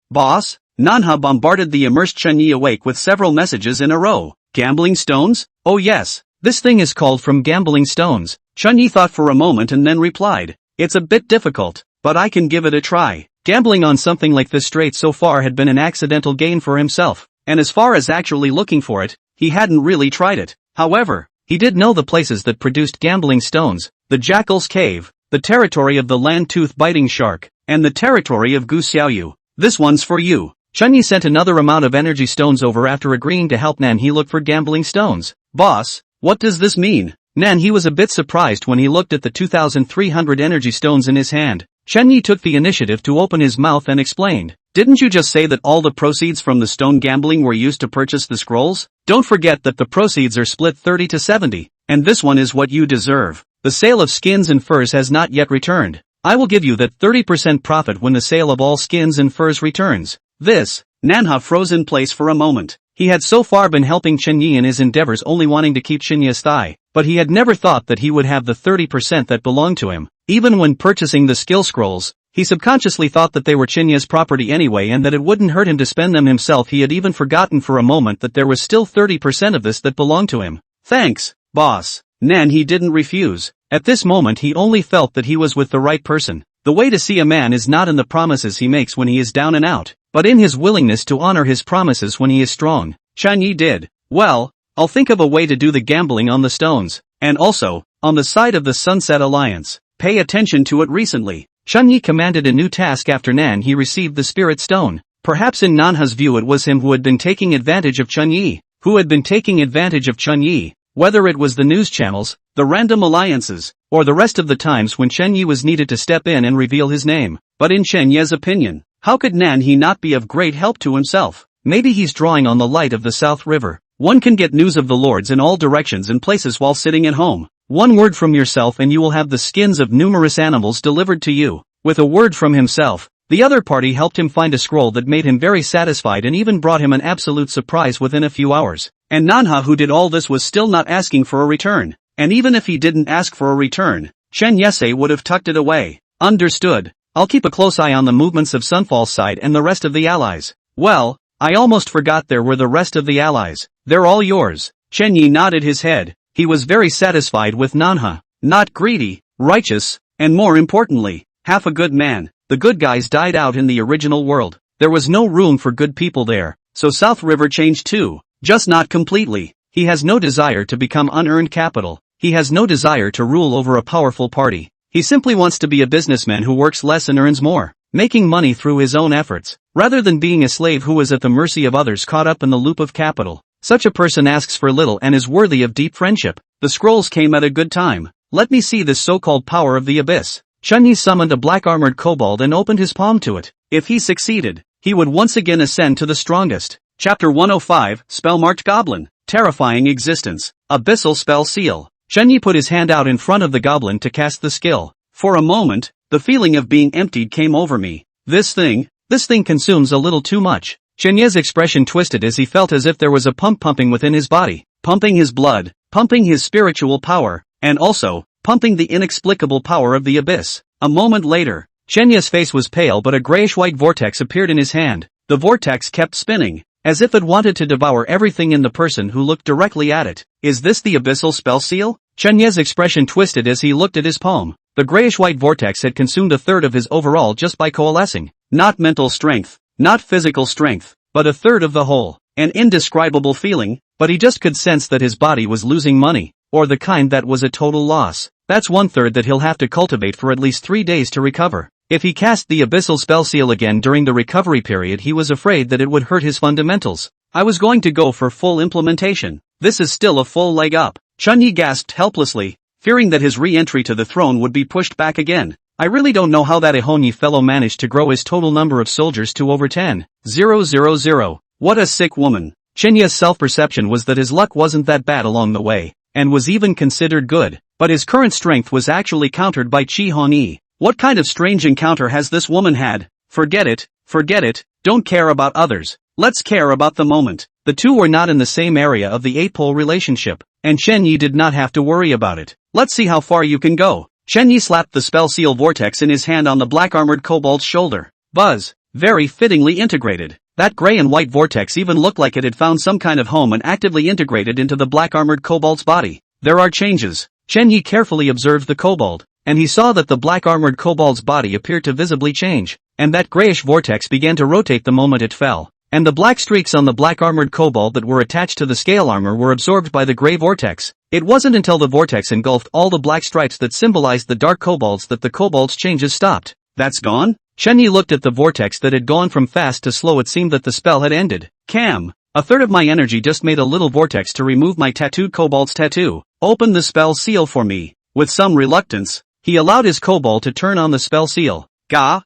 Manhwa bombarded the immersed Chen Yi awake with several messages in a row. Gambling stones? Oh yes, this thing is called from gambling stones. Chen Yi thought for a moment and then replied. It's a bit difficult, but I can give it a try. Gambling on something like this straight so far had been an accidental gain for himself, and as far as actually looking for it, he hadn't really tried it. However, he did know the places that produced gambling stones, the Jackal's Cave, the territory of the land-tooth-biting shark, and the territory of Gu Xiaoyu. This one's for you. Chen Yi sent another amount of energy stones over after agreeing to help Nan He look for gambling stones. Boss, what does this mean? Nan He was a bit surprised when he looked at the 2,300 energy stones in his hand. Chen Yi took the initiative to open his mouth and explained. Didn't you just say that all the proceeds from the stone gambling were used to purchase the scrolls? Don't forget that the proceeds are split 30 to 70, and this one is what you deserve. The sale of skins and furs has not yet returned. I will give you that 30% profit when the sale of all skins and furs returns. This, Manhwa froze in place for a moment. He had so far been helping Chen Yi in his endeavors only wanting to keep Chen Yi's thigh, but he had never thought that he would have the 30% that belonged to him. Even when purchasing the skill scrolls, he subconsciously thought that they were Chen Yi's property anyway and that it wouldn't hurt him to spend them himself. He had even forgotten for a moment that there was still 30% of this that belonged to him. Thanks, boss. Nan He didn't refuse. At this moment he only felt that he was with the right person. The way to see a man is not in the promises he makes when he is down and out, but in his willingness to honor his promises when he is strong. Chen Yi did. Well, I'll think of a way to do the gambling on the stones, and also, on the side of the Sunset Alliance. Pay attention to it recently. Chen Yi commanded a new task after Nan He received the Spirit Stone. Perhaps in Nanha's view it was him who had been taking advantage of Chen Yi. Who had been taking advantage of Chen Yi? Whether it was the news channels, the random alliances, or the rest of the times when Chen Yi was needed to step in and reveal his name. But in Chen Yi's opinion, how could Nan He not be of great help to himself? Maybe he's drawing on the light of the South River. One can get news of the lords in all directions and places while sitting at home. One word from yourself and you will have the skins of numerous animals delivered to you. With a word from himself, the other party helped him find a scroll that made him very satisfied and even brought him an absolute surprise within a few hours. And Manhwa, who did all this, was still not asking for a return. And even if he didn't ask for a return, Chen Yese would have tucked it away. Understood. I'll keep a close eye on the movements of Sunfall's side and the rest of the allies. Well, I almost forgot there were the rest of the allies. They're all yours. Chen Yi nodded his head. He was very satisfied with Manhwa. Not greedy, righteous, and more importantly, half a good man. The good guys died out in the original world. There was no room for good people there. So South River changed too. Just not completely. He has no desire to become unearned capital. He has no desire to rule over a powerful party. He simply wants to be a businessman who works less and earns more, making money through his own efforts, rather than being a slave who is at the mercy of others caught up in the loop of capital. Such a person asks for little and is worthy of deep friendship. The scrolls came at a good time. Let me see this so-called power of the abyss. Chen Yi summoned a black-armored kobold and opened his palm to it. If he succeeded, he would once again ascend to the strongest. Chapter 105, Spell-Marked Goblin. Terrifying Existence. Abyssal Spell Seal. Chen Yi put his hand out in front of the goblin to cast the skill. For a moment, the feeling of being emptied came over me. This thing consumes a little too much. Chen Yi's expression twisted as he felt as if there was a pump pumping within his body, pumping his blood, pumping his spiritual power, and also, pumping the inexplicable power of the abyss. A moment later, Shenya's face was pale but a grayish-white vortex appeared in his hand. The vortex kept spinning, as if it wanted to devour everything in the person who looked directly at it. Is this the abyssal spell seal? Shenya's expression twisted as he looked at his palm. The grayish-white vortex had consumed a third of his overall just by coalescing. Not mental strength, not physical strength, but a third of the whole. An indescribable feeling, but he just could sense that his body was losing money, or the kind that was a total loss. That's 1/3 that he'll have to cultivate for at least 3 days to recover. If he cast the abyssal spell seal again during the recovery period, he was afraid that it would hurt his fundamentals. I was going to go for full implementation. This is still a full leg up. Chunyi gasped helplessly, fearing that his re-entry to the throne would be pushed back again. I really don't know how that Ihonyi fellow managed to grow his total number of soldiers to over 10,000. What a sick woman. Chenya's self-perception was that his luck wasn't that bad along the way, and was even considered good, but his current strength was actually countered by Chi Hon-yi. What kind of strange encounter has this woman had? Forget it, don't care about others. Let's care about the moment. The two were not in the same area of the 8-pole relationship, and Shenyi did not have to worry about it. Let's see how far you can go. Shenyi slapped the spell seal vortex in his hand on the black-armored kobold's shoulder. Buzz. Very fittingly integrated. That gray and white vortex even looked like it had found some kind of home and actively integrated into the black-armored kobold's body. There are changes. Shenyi carefully observed the kobold, and he saw that the black-armored kobold's body appeared to visibly change, and that grayish vortex began to rotate the moment it fell, and the black streaks on the black-armored kobold that were attached to the scale armor were absorbed by the gray vortex. It wasn't until the vortex engulfed all the black stripes that symbolized the dark kobolds that the kobold's changes stopped. That's gone? Shenyi looked at the vortex that had gone from fast to slow. It seemed that the spell had ended. Cam. A third of my energy just made a little vortex to remove my tattooed kobold's tattoo. Open the spell seal for me. With some reluctance, he allowed his kobold to turn on the spell seal. Gah.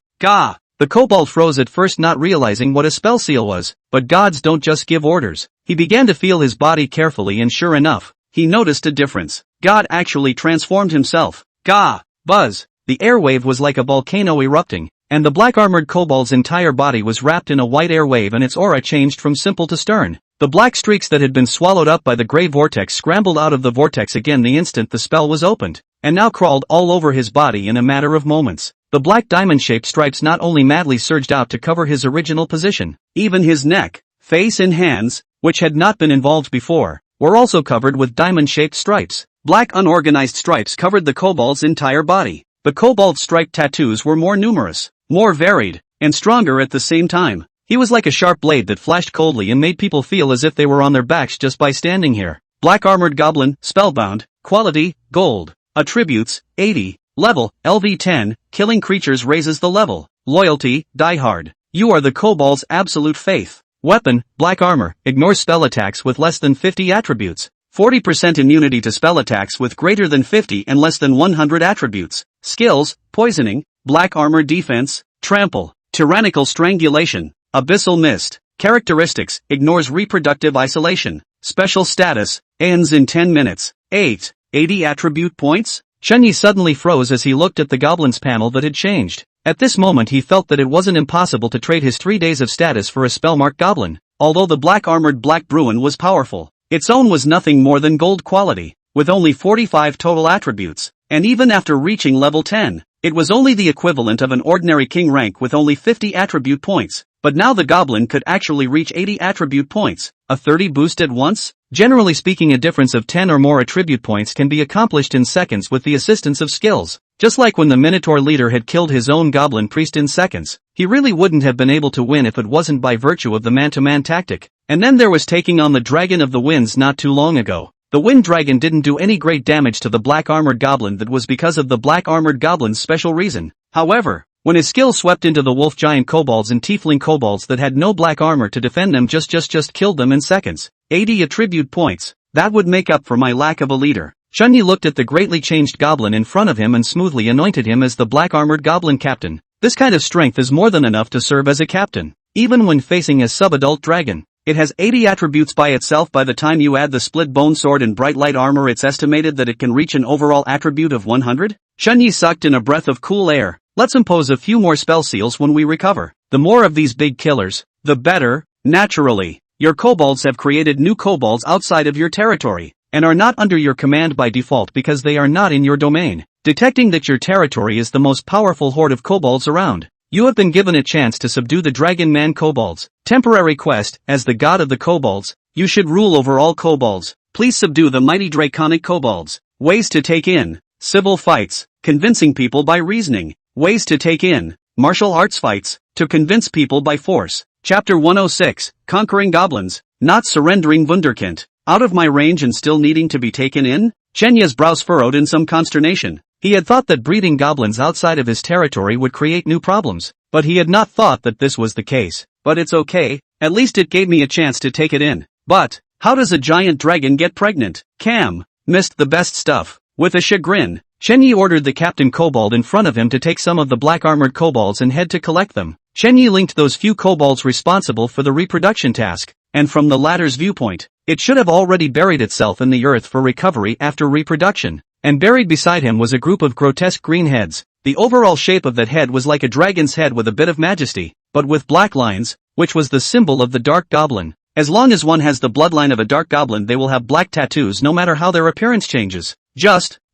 The kobold froze at first, not realizing what a spell seal was, but gods don't just give orders. He began to feel his body carefully, and sure enough, he noticed a difference. God actually transformed himself. Gah. Buzz. The airwave was like a volcano erupting, and the black-armored kobold's entire body was wrapped in a white air wave, and its aura changed from simple to stern. The black streaks that had been swallowed up by the gray vortex scrambled out of the vortex again the instant the spell was opened, and now crawled all over his body in a matter of moments. The black diamond-shaped stripes not only madly surged out to cover his original position, even his neck, face and hands, which had not been involved before, were also covered with diamond-shaped stripes. Black unorganized stripes covered the kobold's entire body. The kobold's striped tattoos were more numerous, more varied, and stronger at the same time. He was like a sharp blade that flashed coldly and made people feel as if they were on their backs just by standing here. Black-armored goblin, spellbound, quality, gold. Attributes, 80. Level, LV10, killing creatures raises the level. Loyalty, diehard. You are the kobold's absolute faith. Weapon, black armor, ignores spell attacks with less than 50 attributes. 40% immunity to spell attacks with greater than 50 and less than 100 attributes. Skills, poisoning, black armor defense, trample, tyrannical strangulation, abyssal mist. Characteristics, ignores reproductive isolation. Special status, ends in 10 minutes. 8. 80 attribute points? Shenyi suddenly froze as he looked at the goblin's panel that had changed. At this moment he felt that it wasn't impossible to trade his 3 days of status for a spell-marked goblin. Although the black-armored Black Bruin was powerful, its own was nothing more than gold quality, with only 45 total attributes, and even after reaching level 10, it was only the equivalent of an ordinary king rank with only 50 attribute points. But now the goblin could actually reach 80 attribute points, a 30 boost at once? Generally speaking, a difference of 10 or more attribute points can be accomplished in seconds with the assistance of skills. Just like when the Minotaur leader had killed his own goblin priest in seconds, he really wouldn't have been able to win if it wasn't by virtue of the man-to-man tactic. And then there was taking on the Dragon of the Winds not too long ago. The Wind Dragon didn't do any great damage to the black-armored goblin. That was because of the black-armored goblin's special reason. However, when his skill swept into the wolf giant kobolds and tiefling kobolds that had no black armor to defend them, just killed them in seconds. 80 attribute points. That would make up for my lack of a leader. Shunyi looked at the greatly changed goblin in front of him and smoothly anointed him as the black-armored goblin captain. This kind of strength is more than enough to serve as a captain, even when facing a sub-adult dragon. It has 80 attributes by itself. By the time you add the split bone sword and bright light armor, it's estimated that it can reach an overall attribute of 100. Shunyi sucked in a breath of cool air. Let's impose a few more spell seals when we recover. The more of these big killers, the better. Naturally, your kobolds have created new kobolds outside of your territory. and are not under your command by default because they are not in your domain. Detecting that your territory is the most powerful horde of kobolds around, you have been given a chance to subdue the Dragon Man kobolds. Temporary quest, as the god of the kobolds, you should rule over all kobolds. Please subdue the mighty draconic kobolds. Ways to take in civil fights, convincing people by reasoning. Ways to take in martial arts fights, to convince people by force. Chapter 106, Conquering Goblins, Not Surrendering Wunderkind. Out of my range and still needing to be taken in? Chenya's brows furrowed in some consternation. He had thought that breeding goblins outside of his territory would create new problems, but he had not thought that this was the case. But it's okay, at least it gave me a chance to take it in. But, how does a giant dragon get pregnant? Cam missed the best stuff. With a chagrin, Chenyi ordered the captain kobold in front of him to take some of the black-armored kobolds and head to collect them. Chenyi linked those few kobolds responsible for the reproduction task, and from the latter's viewpoint, it should have already buried itself in the earth for recovery after reproduction. And buried beside him was a group of grotesque green heads. The overall shape of that head was like a dragon's head with a bit of majesty, but with black lines, which was the symbol of the dark goblin. As long as one has the bloodline of a dark goblin, they will have black tattoos no matter how their appearance changes.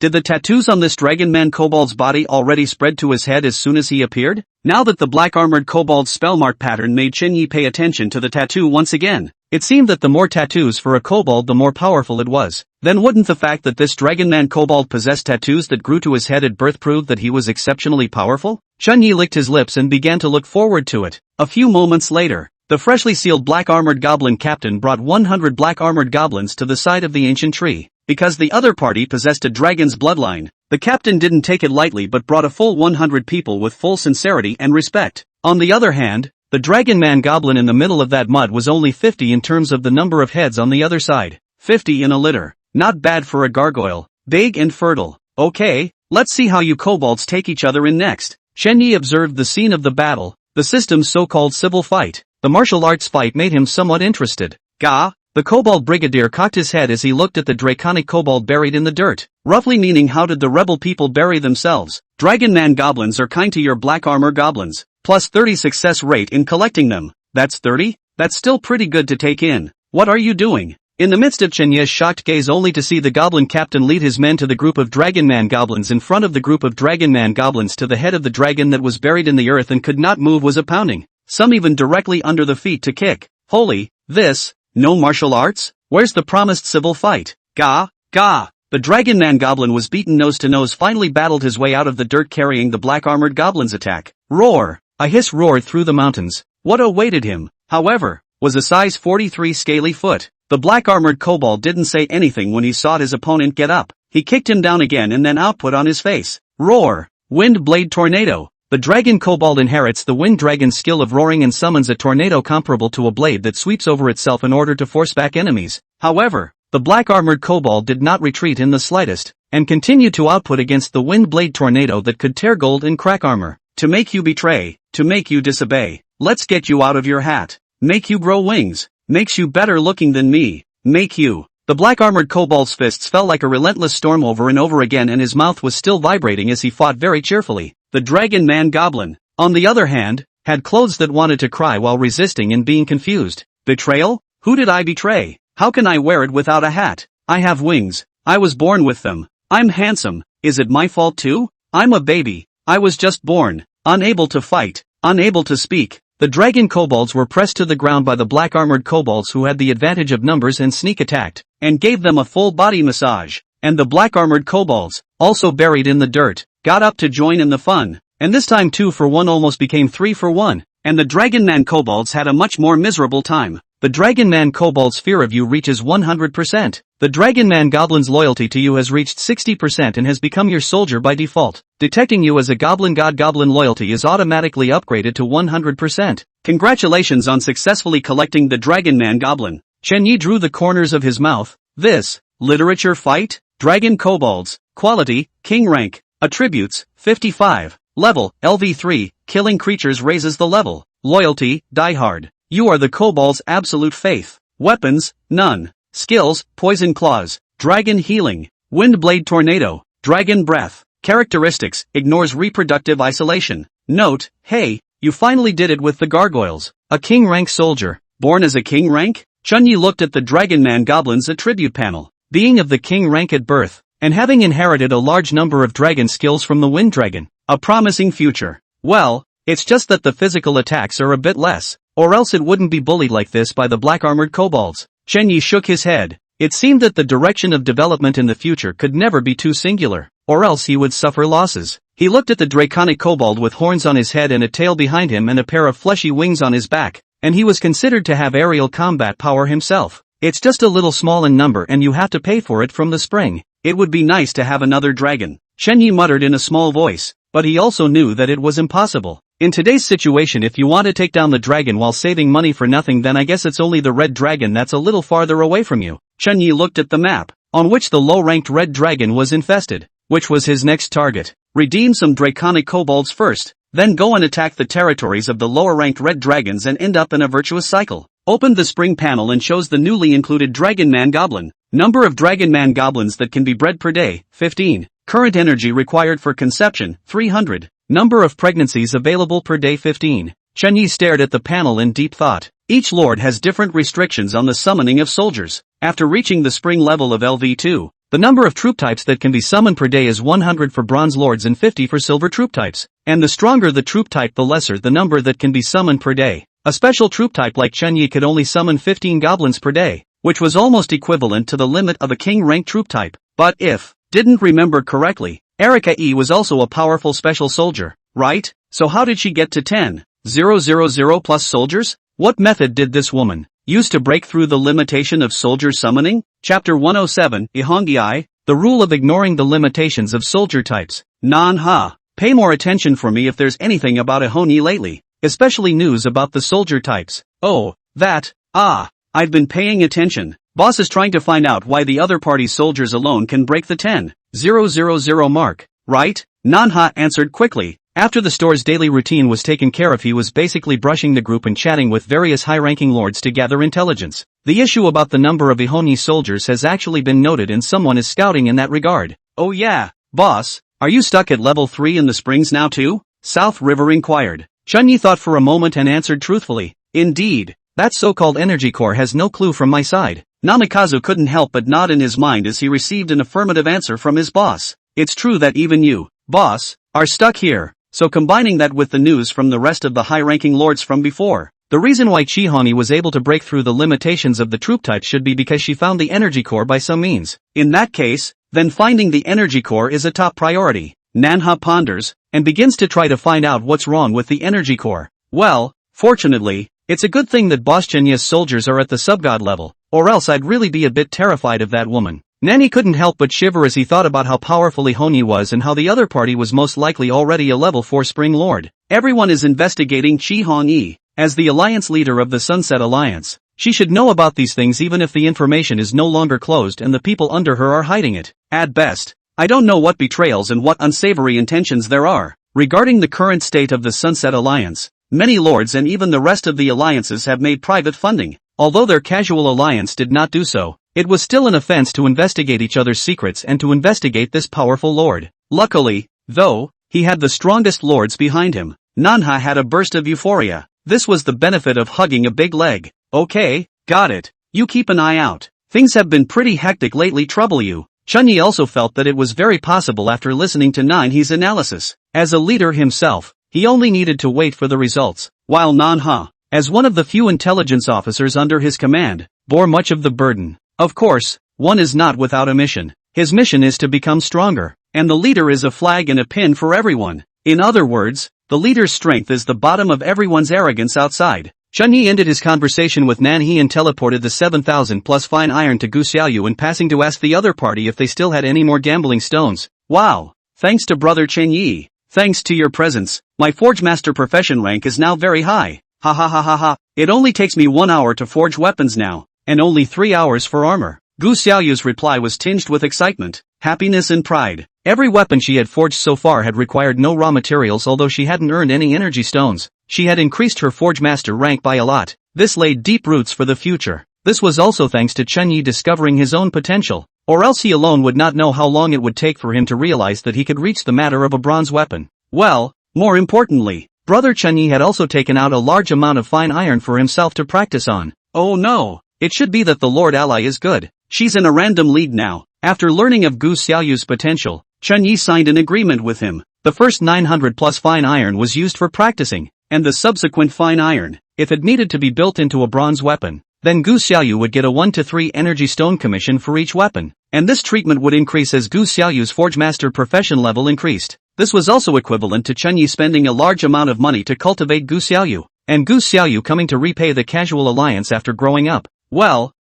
Did the tattoos on this Dragon Man kobold's body already spread to his head as soon as he appeared? Now that the black-armored kobold's spellmark pattern made Chenyi pay attention to the tattoo once again, it seemed that the more tattoos for a kobold the more powerful it was. Then wouldn't the fact that this Dragon Man kobold possessed tattoos that grew to his head at birth prove that he was exceptionally powerful? Chenyi licked his lips and began to look forward to it. A few moments later, the freshly sealed black-armored goblin captain brought 100 black-armored goblins to the side of the ancient tree. Because the other party possessed a dragon's bloodline, the captain didn't take it lightly but brought a full 100 people with full sincerity and respect. On the other hand, the Dragon Man goblin in the middle of that mud was only 50 in terms of the number of heads on the other side. 50 in a litter. Not bad for a gargoyle. Big and fertile. Okay, let's see how you kobolds take each other in next. Chenyi observed the scene of the battle, the system's so-called civil fight. The martial arts fight made him somewhat interested. Gah! The kobold brigadier cocked his head as he looked at the draconic kobold buried in the dirt, roughly meaning how did the rebel people bury themselves? Dragon Man goblins are kind to your black armor goblins, plus 30 success rate in collecting them. That's 30? That's still pretty good to take in. What are you doing? In the midst of Chenya's shocked gaze only to see the goblin captain lead his men to the group of Dragon Man goblins in front of the group of Dragon Man goblins to the head of the dragon that was buried in the earth and could not move was a pounding, some even directly under the feet to kick. Holy, this... No martial arts? Where's the promised civil fight? Gah, gah! The Dragon Man goblin was beaten nose to nose, finally battled his way out of the dirt carrying the black-armored goblin's attack. Roar! A hiss roared through the mountains. What awaited him, however, was a size 43 scaly foot. The black-armored kobold didn't say anything when he saw his opponent get up. He kicked him down again and then output on his face. Roar! Wind blade tornado. The dragon kobold inherits the wind dragon's skill of roaring and summons a tornado comparable to a blade that sweeps over itself in order to force back enemies. However, the black-armored kobold did not retreat in the slightest, and continued to output against the wind blade tornado that could tear gold and crack armor. To make you betray, to make you disobey, let's get you out of your hat. Make you grow wings, makes you better looking than me, make you. The black-armored kobold's fists fell like a relentless storm over and over again, and his mouth was still vibrating as he fought very cheerfully. The Dragon Man goblin, on the other hand, had clothes that wanted to cry while resisting and being confused. Betrayal? Who did I betray? How can I wear it without a hat? I have wings. I was born with them. I'm handsome. Is it my fault too? I'm a baby. I was just born. Unable to fight. Unable to speak. The dragon kobolds were pressed to the ground by the black-armored kobolds who had the advantage of numbers and sneak attacked, and gave them a full body massage. And the black-armored kobolds, also buried in the dirt, got up to join in the fun. And this time 2 for 1 almost became 3 for 1. And the Dragon Man kobolds had a much more miserable time. The Dragon Man kobold's fear of you reaches 100%. The Dragon Man goblin's loyalty to you has reached 60% and has become your soldier by default. Detecting you as a goblin god, goblin loyalty is automatically upgraded to 100%. Congratulations on successfully collecting the Dragon Man goblin. Chenyi drew the corners of his mouth. This, literature fight? Dragon kobolds, quality, king rank, attributes, 55, level, LV3, killing creatures raises the level, loyalty, diehard. You are the kobold's absolute faith. Weapons, none. Skills, poison claws, dragon healing, wind blade tornado, dragon breath. Characteristics, ignores reproductive isolation. Note, hey, you finally did it with the gargoyles. A king rank soldier, born as a king rank? Chenyi looked at the Dragon Man goblin's attribute panel. being of the king rank at birth, and having inherited a large number of dragon skills from the wind dragon. A promising future. Well, it's just that the physical attacks are a bit less, or else it wouldn't be bullied like this by the black-armored kobolds. Chen Yi shook his head. It seemed that the direction of development in the future could never be too singular, or else he would suffer losses. He looked at the draconic kobold with horns on his head and a tail behind him and a pair of fleshy wings on his back, and he was considered to have aerial combat power himself. It's just a little small in number and you have to pay for it from the spring. It would be nice to have another dragon. Chen Yi muttered in a small voice, but he also knew that it was impossible. In today's situation, if you want to take down the dragon while saving money for nothing, then I guess it's only the red dragon that's a little farther away from you. Chen Yi looked at the map, on which the low-ranked red dragon was infested, which was his next target. Redeem some draconic kobolds first, then go and attack the territories of the lower-ranked red dragons and end up in a virtuous cycle. Opened the spring panel and shows the newly included Dragon Man Goblin. Number of Dragon Man Goblins that can be bred per day, 15. Current energy required for conception, 300. Number of pregnancies available per day, 15. Chen Yi stared at the panel in deep thought. Each lord has different restrictions on the summoning of soldiers. After reaching the spring level of LV2, the number of troop types that can be summoned per day is 100 for bronze lords and 50 for silver troop types. And the stronger the troop type, the lesser the number that can be summoned per day. A special troop type like Chen Yi could only summon 15 goblins per day, which was almost equivalent to the limit of a king-rank troop type. But if didn't remember correctly, Erika E was also a powerful special soldier, right? So how did she get to 10,000 plus soldiers? What method did this woman use to break through the limitation of soldier summoning? Chapter 107, Ihongi, the rule of ignoring the limitations of soldier types. Manhwa. Pay more attention for me if there's anything about Ihongi lately, especially news about the soldier types. Oh, that, I've been paying attention. Boss is trying to find out why the other party's soldiers alone can break the 10,000 mark, right? Manhwa answered quickly. After the store's daily routine was taken care of, he was basically brushing the group and chatting with various high-ranking lords to gather intelligence. The issue about the number of Ihongi soldiers has actually been noted and someone is scouting in that regard. Oh yeah, boss, are you stuck at level 3 in the springs now too? South River inquired. Chen Yi thought for a moment and answered truthfully. Indeed, that so-called energy core has no clue from my side. Namikaze couldn't help but nod in his mind as he received an affirmative answer from his boss. It's true that even you, boss, are stuck here. So combining that with the news from the rest of the high-ranking lords from before, the reason why Chihani was able to break through the limitations of the troop type should be because she found the energy core by some means. In that case, then finding the energy core is a top priority. Manhwa ponders, and begins to try to find out what's wrong with the energy core. Well, fortunately, it's a good thing that Boss Chenya's soldiers are at the subgod level, or else I'd really be a bit terrified of that woman. Nani couldn't help but shiver as he thought about how powerful Ihongi was and how the other party was most likely already a level 4 Spring Lord. Everyone is investigating Chihani as the alliance leader of the Sunset Alliance. She should know about these things even if the information is no longer closed and the people under her are hiding it. At best, I don't know what betrayals and what unsavory intentions there are. Regarding the current state of the Sunset Alliance, many lords and even the rest of the alliances have made private funding. Although their casual alliance did not do so, it was still an offense to investigate each other's secrets and to investigate this powerful lord. Luckily, though, he had the strongest lords behind him. Manhwa had a burst of euphoria. This was the benefit of hugging a big leg. Okay, got it. You keep an eye out. Things have been pretty hectic lately. Trouble you. Chen Yi also felt that it was very possible after listening to Nanhee's analysis. As a leader himself, he only needed to wait for the results, while Manhwa, as one of the few intelligence officers under his command, bore much of the burden. Of course, one is not without a mission. His mission is to become stronger, and the leader is a flag and a pin for everyone. In other words, the leader's strength is the bottom of everyone's arrogance outside. Chen Yi ended his conversation with Nanhee and teleported the 7,000 plus fine iron to Gu Xiaoyu, passing to ask the other party if they still had any more gambling stones. Wow! Thanks to brother Chen Yi. Thanks to your presence, my Forge Master profession rank is now very high. Ha ha ha ha ha. It only takes me 1 hour to forge weapons now, and only 3 hours for armor. Gu Xiaoyu's reply was tinged with excitement, happiness and pride. Every weapon she had forged so far had required no raw materials. Although she hadn't earned any energy stones, she had increased her Forge Master rank by a lot. This laid deep roots for the future. This was also thanks to Chen Yi discovering his own potential, or else he alone would not know how long it would take for him to realize that he could reach the matter of a bronze weapon. Well, more importantly, brother Chen Yi had also taken out a large amount of fine iron for himself to practice on. Oh no, it should be that the Lord Ally is good. She's in a random league now. After learning of Gu Xiaoyu's potential, Chen Yi signed an agreement with him. The first 900 plus fine iron was used for practicing, and the subsequent fine iron, if it needed to be built into a bronze weapon, then Gu Xiaoyu would get a 1 to 3 energy stone commission for each weapon, and this treatment would increase as Gu Xiaoyu's Forge Master profession level increased. This was also equivalent to Chen Yi spending a large amount of money to cultivate Gu Xiaoyu, and Gu Xiaoyu coming to repay the casual alliance after growing up. Well,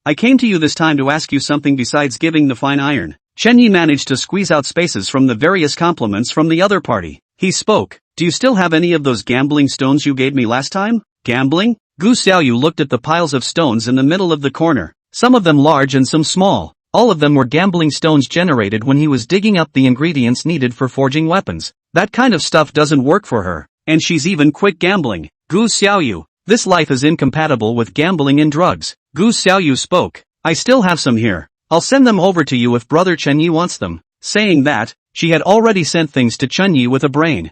I came to you this time to ask you something besides giving the fine iron. Chen Yi managed to squeeze out spaces from the various compliments from the other party. He spoke. Do you still have any of those gambling stones you gave me last time? Gambling? Gu Xiaoyu looked at the piles of stones in the middle of the corner, some of them large and some small. All of them were gambling stones generated when he was digging up the ingredients needed for forging weapons. That kind of stuff doesn't work for her, and she's even quit gambling. Gu Xiaoyu, this life is incompatible with gambling and drugs. Gu Xiaoyu spoke. I still have some here. I'll send them over to you if brother Chen Yi wants them. Saying that, she had already sent things to Chen Yi with a brain.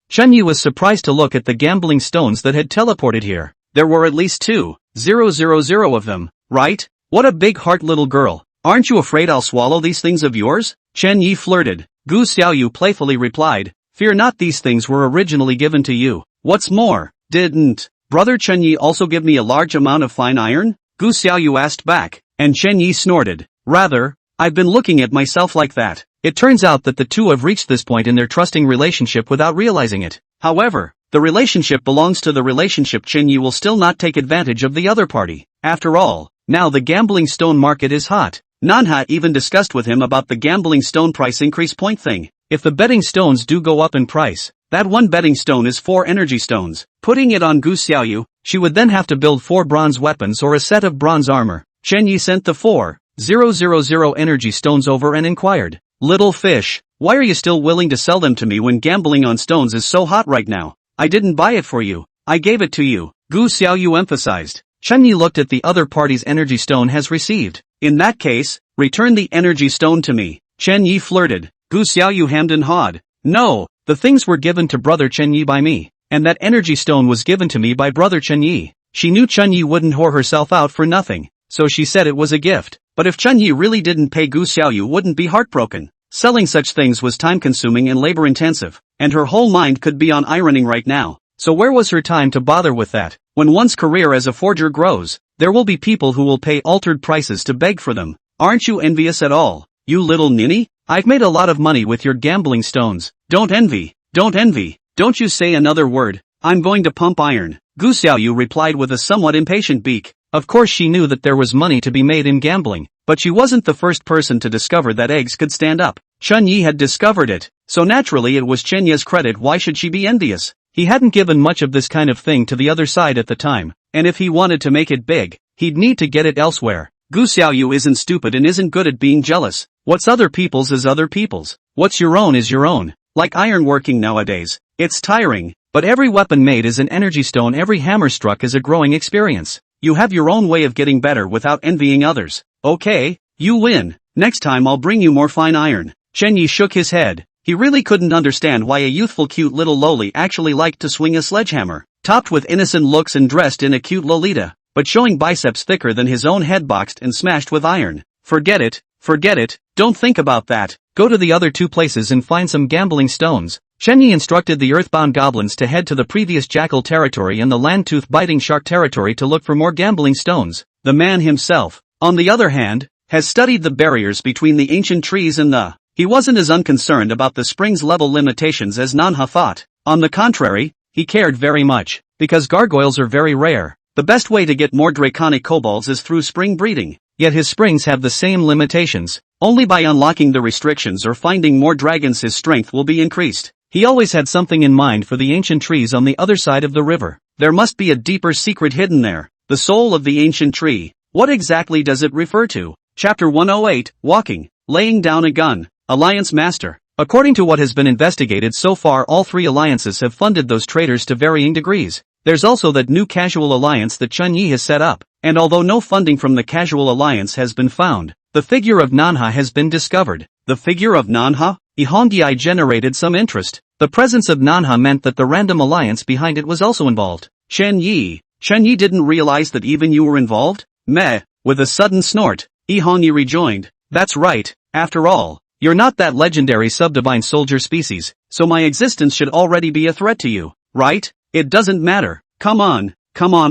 Chen Yi was surprised to look at the gambling stones that had teleported here. There were at least 2,000 of them, right? What a big heart, little girl. Aren't you afraid I'll swallow these things of yours? Chen Yi flirted. Gu Xiaoyu playfully replied, fear not, these things were originally given to you. What's more, didn't brother Chen Yi also give me a large amount of fine iron? Gu Xiaoyu asked back, and Chen Yi snorted. Rather, I've been looking at myself like that. It turns out that the two have reached this point in their trusting relationship without realizing it. However, the relationship belongs to the relationship. Chen Yi will still not take advantage of the other party. After all, now the gambling stone market is hot. Manhwa even discussed with him about the gambling stone price increase point thing. If the betting stones do go up in price, that one betting stone is 4 energy stones. Putting it on Gu Xiaoyu, she would then have to build 4 bronze weapons or a set of bronze armor. Chen Yi sent the 4,000 energy stones over and inquired, little fish, why are you still willing to sell them to me when gambling on stones is so hot right now? I didn't buy it for you. I gave it to you. Gu Xiaoyu emphasized. Chen Yi looked at the other party's energy stone has received. In that case, return the energy stone to me. Chen Yi flirted. Gu Xiaoyu hemmed and hawed. No, the things were given to brother Chen Yi by me, and that energy stone was given to me by brother Chen Yi. She knew Chen Yi wouldn't whore herself out for nothing, so she said it was a gift. But if Chen Yi really didn't pay, Gu Xiaoyu wouldn't be heartbroken. Selling such things was time-consuming and labor-intensive, and her whole mind could be on ironing right now. So where was her time to bother with that? When one's career as a forger grows, there will be people who will pay altered prices to beg for them. Aren't you envious at all, you little ninny? I've made a lot of money with your gambling stones. Don't envy. Don't envy. Don't you say another word. I'm going to pump iron. Gu Xiaoyu replied with a somewhat impatient beak. Of course she knew that there was money to be made in gambling, but she wasn't the first person to discover that eggs could stand up. Chen Yi had discovered it, so naturally it was Chen Yi's credit. Why should she be envious? He hadn't given much of this kind of thing to the other side at the time, and if he wanted to make it big, he'd need to get it elsewhere. Gu Xiaoyu isn't stupid and isn't good at being jealous. What's other people's is other people's. What's your own is your own. Like ironworking nowadays. It's tiring, but every weapon made is an energy stone. Every hammer struck is a growing experience. You have your own way of getting better without envying others. Okay, you win. Next time I'll bring you more fine iron. Chen Yi shook his head. He really couldn't understand why a youthful cute little loli actually liked to swing a sledgehammer, topped with innocent looks and dressed in a cute lolita, but showing biceps thicker than his own head, boxed and smashed with iron. Forget it, don't think about that. Go to the other 2 places and find some gambling stones. Chen Yi instructed the earthbound goblins to head to the previous jackal territory and the land-tooth biting shark territory to look for more gambling stones. The man himself, on the other hand, has studied the barriers between the ancient trees and the... He wasn't as unconcerned about the spring's level limitations as Manhwa thought. On the contrary, he cared very much, because gargoyles are very rare. The best way to get more draconic kobolds is through spring breeding. Yet his springs have the same limitations. Only by unlocking the restrictions or finding more dragons his strength will be increased. He always had something in mind for the ancient trees on the other side of the river. There must be a deeper secret hidden there. The soul of the ancient tree. What exactly does it refer to? Chapter 108, Walking, Laying Down a Gun. Alliance Master. According to what has been investigated so far, all 3 alliances have funded those traitors to varying degrees. There's also that new casual alliance that Chen Yi has set up, and although no funding from the casual alliance has been found, the figure of Manhwa has been discovered. The figure of Manhwa? Ihongi generated some interest. The presence of Manhwa meant that the random alliance behind it was also involved. Chen Yi didn't realize that even you were involved? Meh, With a sudden snort, Ihongi rejoined, "That's right, after all, you're not that legendary sub-divine soldier species, so my existence should already be a threat to you, right? It doesn't matter. Come on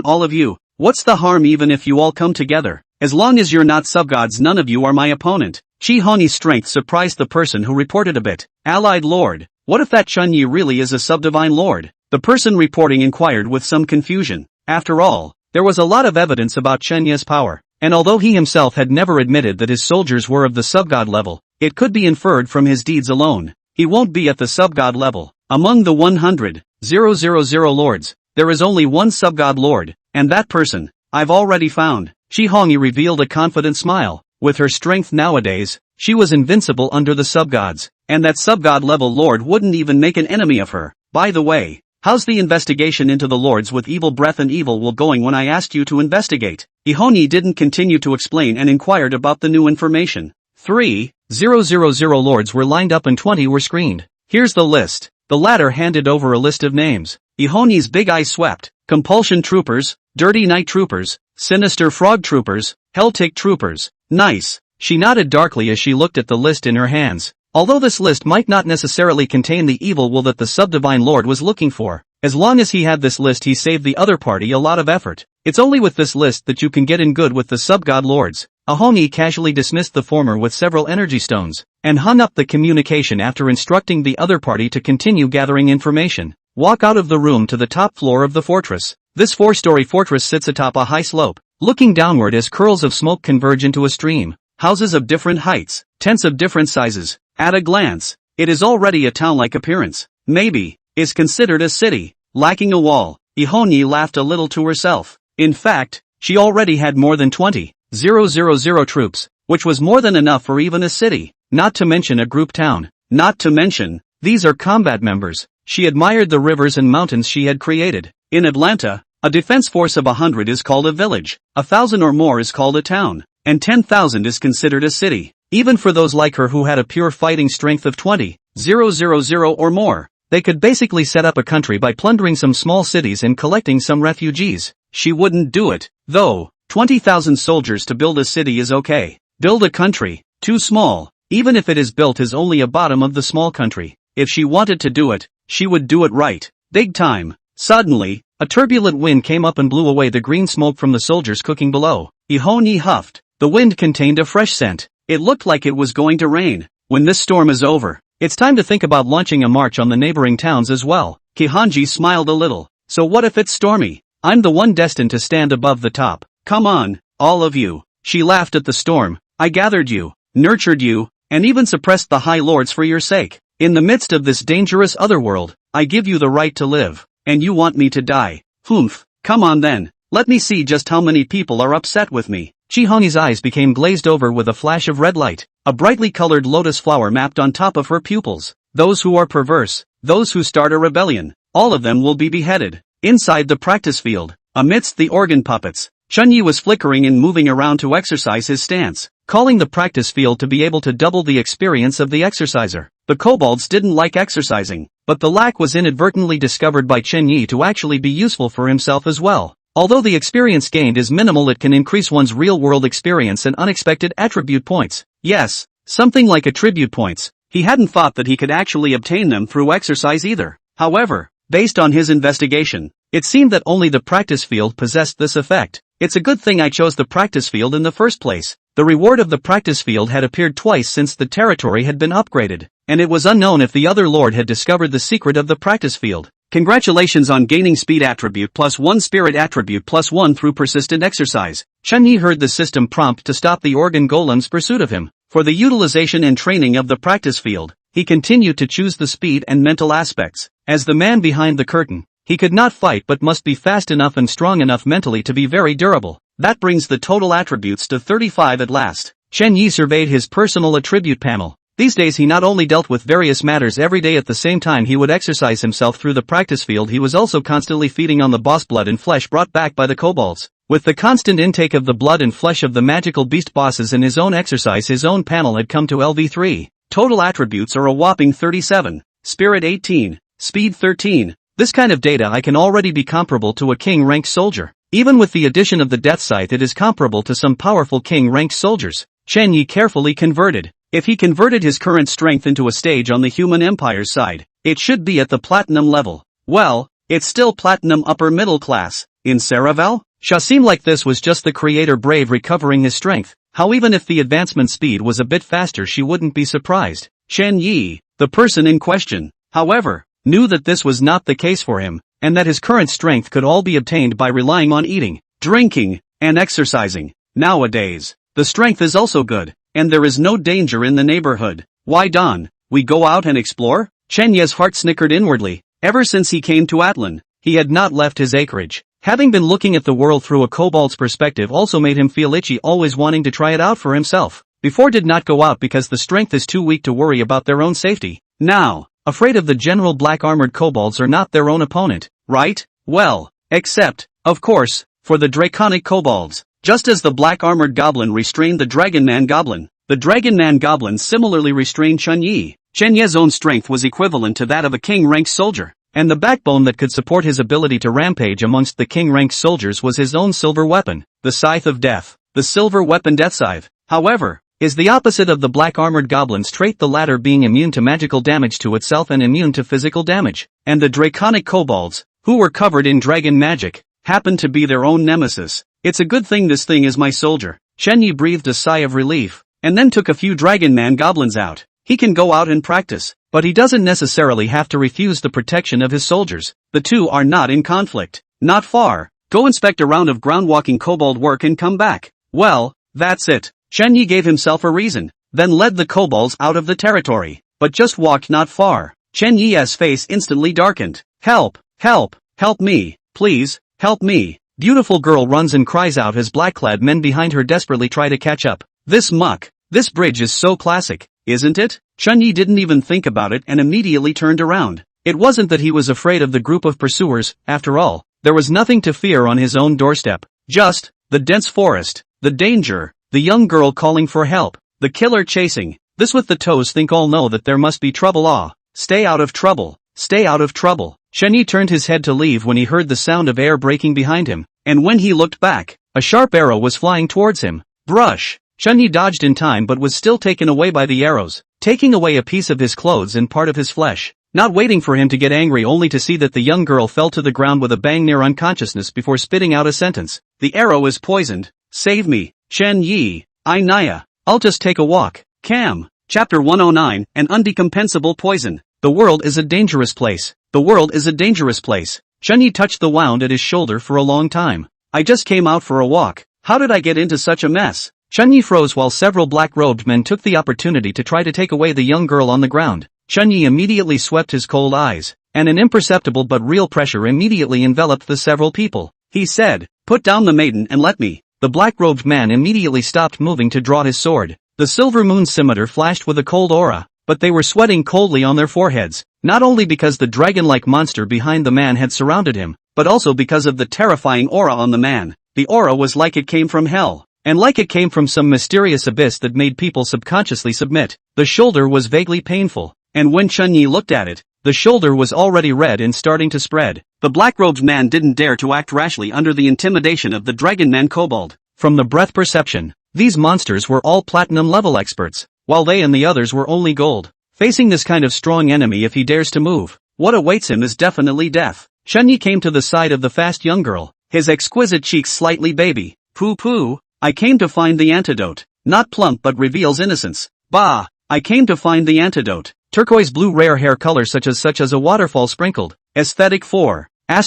all of you. What's the harm even if you all come together? As long as you're not sub-gods, none of you are my opponent." Chihoni's strength surprised the person who reported a bit. "Allied Lord, what if that Chunyi really is a sub-divine lord?" The person reporting inquired with some confusion. After all, there was a lot of evidence about Chenya's power, and although he himself had never admitted that his soldiers were of the sub-god level, it could be inferred from his deeds alone. He won't be at the sub-god level. Among the 100,000 lords, there is only one sub-god lord, and that person, I've already found. Chihongi revealed a confident smile. With her strength nowadays, she was invincible under the sub-gods, and that sub-god level lord wouldn't even make an enemy of her. By the way, how's the investigation into the lords with evil breath and evil will going when I asked you to investigate? Ihongi didn't continue to explain and inquired about the new information. 3,000 lords were lined up and 20 were screened. Here's the list. The latter handed over a list of names. Ihongi's big eyes swept. Compulsion troopers, dirty night troopers, sinister frog troopers, hell-tick troopers. Nice. She nodded darkly as she looked at the list in her hands. Although this list might not necessarily contain the evil will that the sub-divine lord was looking for, as long as he had this list he saved the other party a lot of effort. It's only with this list that you can get in good with the sub-god lords. Ihongi casually dismissed the former with several energy stones, and hung up the communication after instructing the other party to continue gathering information. Walk out of the room to the top floor of the fortress. This 4-story fortress sits atop a high slope, looking downward as curls of smoke converge into a stream. Houses of different heights, tents of different sizes. At a glance, it is already a town-like appearance. Maybe, is considered a city, lacking a wall. Ihongi laughed a little to herself. In fact, she already had more than 20,000 troops, which was more than enough for even a city, not to mention a group town. Not to mention, these are combat members. She admired the rivers and mountains she had created. In Atlanta, a defense force of 100 is called a village, 1,000 or more is called a town, and 10,000 is considered a city. Even for those like her who had a pure fighting strength of 20,000 or more, they could basically set up a country by plundering some small cities and collecting some refugees. She wouldn't do it, though. 20,000 soldiers to build a city is okay. Build a country, too small. Even if it is built as only a bottom of the small country. If she wanted to do it, she would do it right. Big time. Suddenly, a turbulent wind came up and blew away the green smoke from the soldiers cooking below. Ihongi huffed. The wind contained a fresh scent. It looked like it was going to rain. When this storm is over, it's time to think about launching a march on the neighboring towns as well. Chihongi smiled a little. So what if it's stormy? I'm the one destined to stand above the top. Come on, all of you. She laughed at the storm. I gathered you, nurtured you, and even suppressed the high lords for your sake. In the midst of this dangerous otherworld, I give you the right to live. And you want me to die? Humph. Come on then. Let me see just how many people are upset with me. Chihongi's eyes became glazed over with a flash of red light. A brightly colored lotus flower mapped on top of her pupils. Those who are perverse, those who start a rebellion, all of them will be beheaded. Inside the practice field, amidst the organ puppets, Chunyi was flickering and moving around to exercise his stance, calling the practice field to be able to double the experience of the exerciser. The kobolds didn't like exercising, but the lack was inadvertently discovered by Chunyi to actually be useful for himself as well. Although the experience gained is minimal, it can increase one's real-world experience and unexpected attribute points. Yes, something like attribute points. He hadn't thought that he could actually obtain them through exercise either. However, based on his investigation, it seemed that only the practice field possessed this effect. It's a good thing I chose the practice field in the first place. The reward of the practice field had appeared twice since the territory had been upgraded, and it was unknown if the other lord had discovered the secret of the practice field. Congratulations on gaining speed attribute +1 spirit attribute +1 through persistent exercise. Chunyi heard the system prompt to stop the organ golem's pursuit of him. For the utilization and training of the practice field, he continued to choose the speed and mental aspects. As the man behind the curtain, he could not fight but must be fast enough and strong enough mentally to be very durable. That brings the total attributes to 35 at last. Chunyi surveyed his personal attribute panel. These days he not only dealt with various matters every day, at the same time he would exercise himself through the practice field. He was also constantly feeding on the boss blood and flesh brought back by the kobolds. With the constant intake of the blood and flesh of the magical beast bosses and his own exercise, his own panel had come to LV3. Total attributes are a whopping 37. Spirit 18. Speed 13. This kind of data I can already be comparable to a king-rank soldier. Even with the addition of the death scythe, it is comparable to some powerful king-ranked soldiers. Chen Yi carefully converted. If he converted his current strength into a stage on the human empire's side, it should be at the platinum level. Well, it's still platinum upper middle class. In Saravel? Seemed like this was just the creator Brave recovering his strength. How even if the advancement speed was a bit faster, she wouldn't be surprised. Chen Yi, the person in question, however, knew that this was not the case for him, and that his current strength could all be obtained by relying on eating, drinking, and exercising. Nowadays, the strength is also good, and there is no danger in the neighborhood. Why don't we go out and explore? Chen Yi's heart snickered inwardly. Ever since he came to Atlan, he had not left his acreage. Having been looking at the world through a kobold's perspective also made him feel itchy, always wanting to try it out for himself. Before did not go out because the strength is too weak to worry about their own safety. Now, afraid of the general black-armored kobolds are not their own opponent, right? Well, except, of course, for the draconic kobolds. Just as the black-armored goblin restrained the Dragon Man Goblin, the Dragon Man Goblin similarly restrained Chen Yi. Chen Yi's own strength was equivalent to that of a king-ranked soldier, and the backbone that could support his ability to rampage amongst the king-ranked soldiers was his own silver weapon, the Scythe of Death. The silver weapon Death Scythe, however, is the opposite of the black-armored goblin's trait, the latter being immune to magical damage to itself and immune to physical damage. And the draconic kobolds, who were covered in dragon magic, happened to be their own nemesis. It's a good thing this thing is my soldier. Chen Yi breathed a sigh of relief, and then took a few Dragon Man goblins out. He can go out and practice, but he doesn't necessarily have to refuse the protection of his soldiers. The two are not in conflict. Not far. Go inspect a round of ground-walking kobold work and come back. Well, that's it. Chen Yi gave himself a reason, then led the kobolds out of the territory, but just walked not far. Chen Yi's face instantly darkened. Help! Help! Help me! Please, help me! Beautiful girl runs and cries out as black-clad men behind her desperately try to catch up. This muck! This bridge is so classic, isn't it? Chen Yi didn't even think about it and immediately turned around. It wasn't that he was afraid of the group of pursuers, after all. There was nothing to fear on his own doorstep. Just, the dense forest, the danger, the young girl calling for help, the killer chasing. This with the toes think all know that there must be trouble. Stay out of trouble. Stay out of trouble. Chen Yi turned his head to leave when he heard the sound of air breaking behind him, and when he looked back, a sharp arrow was flying towards him. Brush! Chen Yi dodged in time but was still taken away by the arrows, taking away a piece of his clothes and part of his flesh. Not waiting for him to get angry, only to see that the young girl fell to the ground with a bang near unconsciousness before spitting out a sentence. The arrow is poisoned. Save me, Chen Yi. I'll just take a walk. Cam. Chapter 109, An Undecompensable Poison. The world is a dangerous place. The world is a dangerous place. Chen Yi touched the wound at his shoulder for a long time. I just came out for a walk. How did I get into such a mess? Chen Yi froze while several black-robed men took the opportunity to try to take away the young girl on the ground. Chen Yi immediately swept his cold eyes, and an imperceptible but real pressure immediately enveloped the several people. He said, "Put down the maiden and let me." The black-robed man immediately stopped moving to draw his sword. The silver moon scimitar flashed with a cold aura, but they were sweating coldly on their foreheads, not only because the dragon-like monster behind the man had surrounded him, but also because of the terrifying aura on the man. The aura was like it came from hell, and like it came from some mysterious abyss that made people subconsciously submit. The shoulder was vaguely painful, and when Chen Yi looked at it, the shoulder was already red and starting to spread. The black-robed man didn't dare to act rashly under the intimidation of the Dragon Man Kobold. From the breath perception, these monsters were all platinum-level experts, while they and the others were only gold. Facing this kind of strong enemy, if he dares to move, what awaits him is definitely death. Chen Yi came to the side of the fast young girl, his exquisite cheeks slightly baby. Pooh. I came to find the antidote. Not plump but reveals innocence. Bah! I came to find the antidote. Turquoise blue rare hair color such as a waterfall sprinkled. Aesthetic 4. Have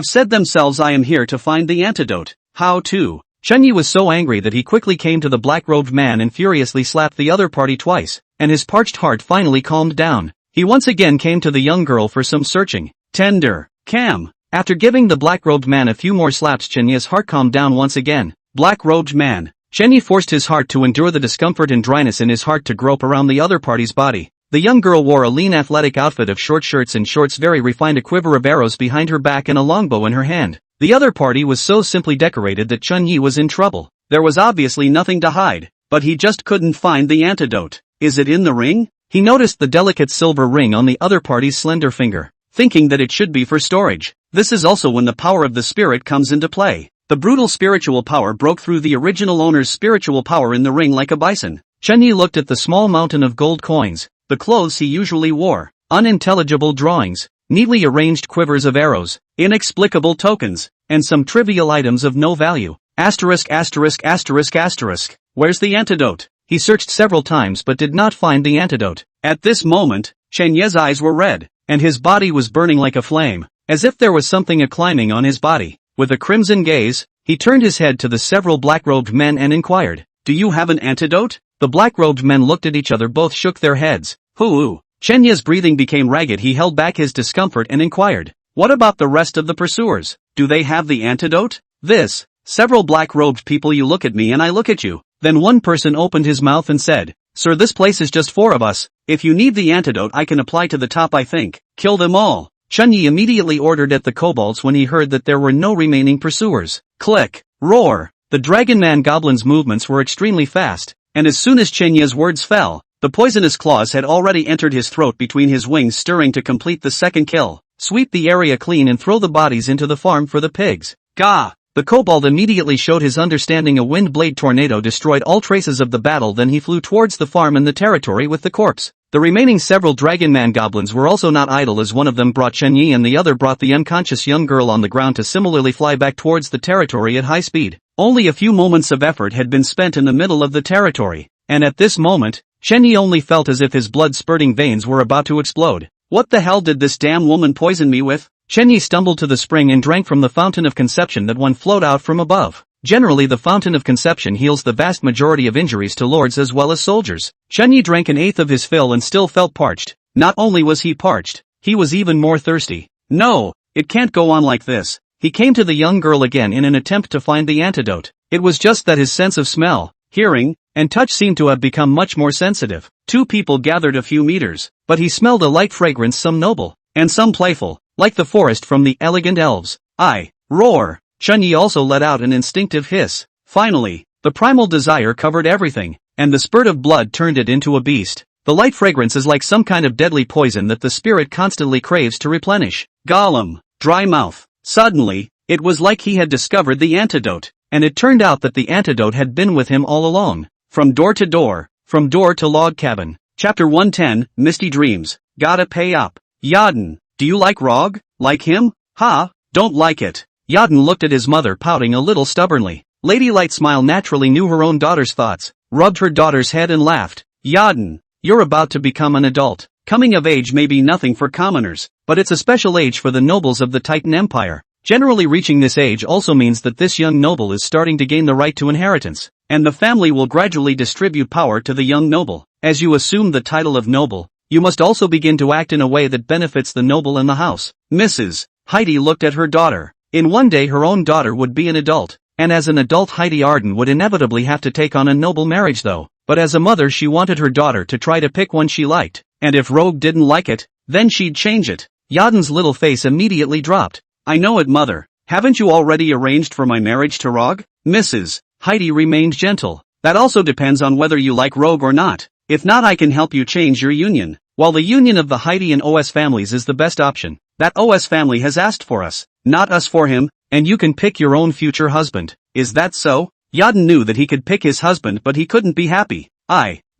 said themselves, I am here to find the antidote. How to? Chen Yi was so angry that he quickly came to the black-robed man and furiously slapped the other party twice, and his parched heart finally calmed down. He once again came to the young girl for some searching, tender, cam. After giving the black-robed man a few more slaps, Chen Yi's heart calmed down once again. Black-robed man. Chen Yi forced his heart to endure the discomfort and dryness in his heart to grope around the other party's body. The young girl wore a lean athletic outfit of short shirts and shorts, very refined, a quiver of arrows behind her back and a longbow in her hand. The other party was so simply decorated that Chen Yi was in trouble. There was obviously nothing to hide, but he just couldn't find the antidote. Is it in the ring? He noticed the delicate silver ring on the other party's slender finger. thinking that it should be for storage. This is also when the power of the spirit comes into play. The brutal spiritual power broke through the original owner's spiritual power in the ring like a bison. Chunyi looked at the small mountain of gold coins, the clothes he usually wore, unintelligible drawings, neatly arranged quivers of arrows, inexplicable tokens, and some trivial items of no value. Asterisk asterisk asterisk asterisk. Where's the antidote? He searched several times but did not find the antidote. At this moment, Chenye's eyes were red, and his body was burning like a flame, as if there was something a-climbing on his body. With a crimson gaze, he turned his head to the several black-robed men and inquired, "Do you have an antidote?" The black-robed men looked at each other, both shook their heads. Hoo-oo. Chenye's breathing became ragged. He held back his discomfort and inquired, "What about the rest of the pursuers? Do they have the antidote?" Several black-robed people. You look at me and I look at you. Then one person opened his mouth and said, "Sir, this place is just 4 of us. If you need the antidote I can apply to the top, I think. Kill them all." Chunyi immediately ordered at the kobolds when he heard that there were no remaining pursuers. Click. Roar. The Dragon Man Goblin's movements were extremely fast, and as soon as Chenye's words fell, the poisonous claws had already entered his throat between his wings, stirring to complete the second kill. Sweep the area clean and throw the bodies into the farm for the pigs. Gah! The kobold immediately showed his understanding. A wind blade tornado destroyed all traces of the battle. Then he flew towards the farm and the territory with the corpse. The remaining several Dragon Man goblins were also not idle, as one of them brought Chenyi and the other brought the unconscious young girl on the ground to similarly fly back towards the territory at high speed. Only a few moments of effort had been spent in the middle of the territory, and at this moment, Chenyi only felt as if his blood-spurting veins were about to explode. What the hell did this damn woman poison me with? Chenyi stumbled to the spring and drank from the fountain of conception that one flowed out from above. Generally, the fountain of conception heals the vast majority of injuries to lords as well as soldiers. Chenyi drank an eighth of his fill and still felt parched. Not only was he parched, he was even more thirsty. No, it can't go on like this. He came to the young girl again in an attempt to find the antidote. It was just that his sense of smell, hearing, and touch seemed to have become much more sensitive. 2 people gathered a few meters, but he smelled a light fragrance, some noble, and some playful, like the forest from the elegant elves. I roar. Chunyi also let out an instinctive hiss. Finally, the primal desire covered everything, and the spurt of blood turned it into a beast. The light fragrance is like some kind of deadly poison that the spirit constantly craves to replenish. Gollum. Dry mouth. Suddenly, it was like he had discovered the antidote, and it turned out that the antidote had been with him all along. From door to log cabin. Chapter 110, Misty Dreams. Gotta pay up. Yadin. Do you like Rog? Like him? Ha, don't like it. Yadin looked at his mother, pouting a little stubbornly. Lady Lightsmile naturally knew her own daughter's thoughts, rubbed her daughter's head and laughed. Yadin, you're about to become an adult. Coming of age may be nothing for commoners, but it's a special age for the nobles of the Titan Empire. Generally, reaching this age also means that this young noble is starting to gain the right to inheritance, and the family will gradually distribute power to the young noble. As you assume the title of noble, you must also begin to act in a way that benefits the noble and the house. Mrs. Heidi looked at her daughter. In one day her own daughter would be an adult, and as an adult Heidi Arden would inevitably have to take on a noble marriage though. But as a mother she wanted her daughter to try to pick one she liked, and if Rogue didn't like it, then she'd change it. Yadin's little face immediately dropped. I know it, mother. Haven't you already arranged for my marriage to Rogue? Mrs. Heidi remained gentle. That also depends on whether you like Rogue or not. If not, I can help you change your union. While the union of the Heidi and OS families is the best option, that OS family has asked for us, not us for him, and you can pick your own future husband. Is that so? Yadin knew that he could pick his husband, but he couldn't be happy.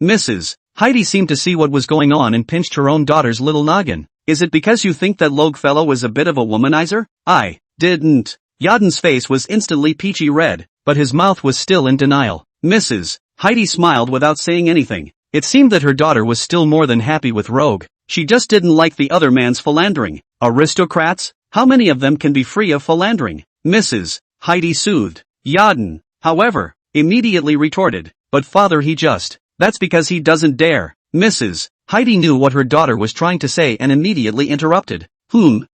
Mrs. Heidi seemed to see what was going on and pinched her own daughter's little noggin. Is it because you think that Logue fellow is a bit of a womanizer? I didn't. Yadin's face was instantly peachy red, but his mouth was still in denial. Mrs. Heidi smiled without saying anything. It seemed that her daughter was still more than happy with Rogue. She just didn't like the other man's philandering. Aristocrats? How many of them can be free of philandering? Mrs. Heidi soothed. Yadin, however, immediately retorted, but father, that's because he doesn't dare. Mrs. Heidi knew what her daughter was trying to say and immediately interrupted.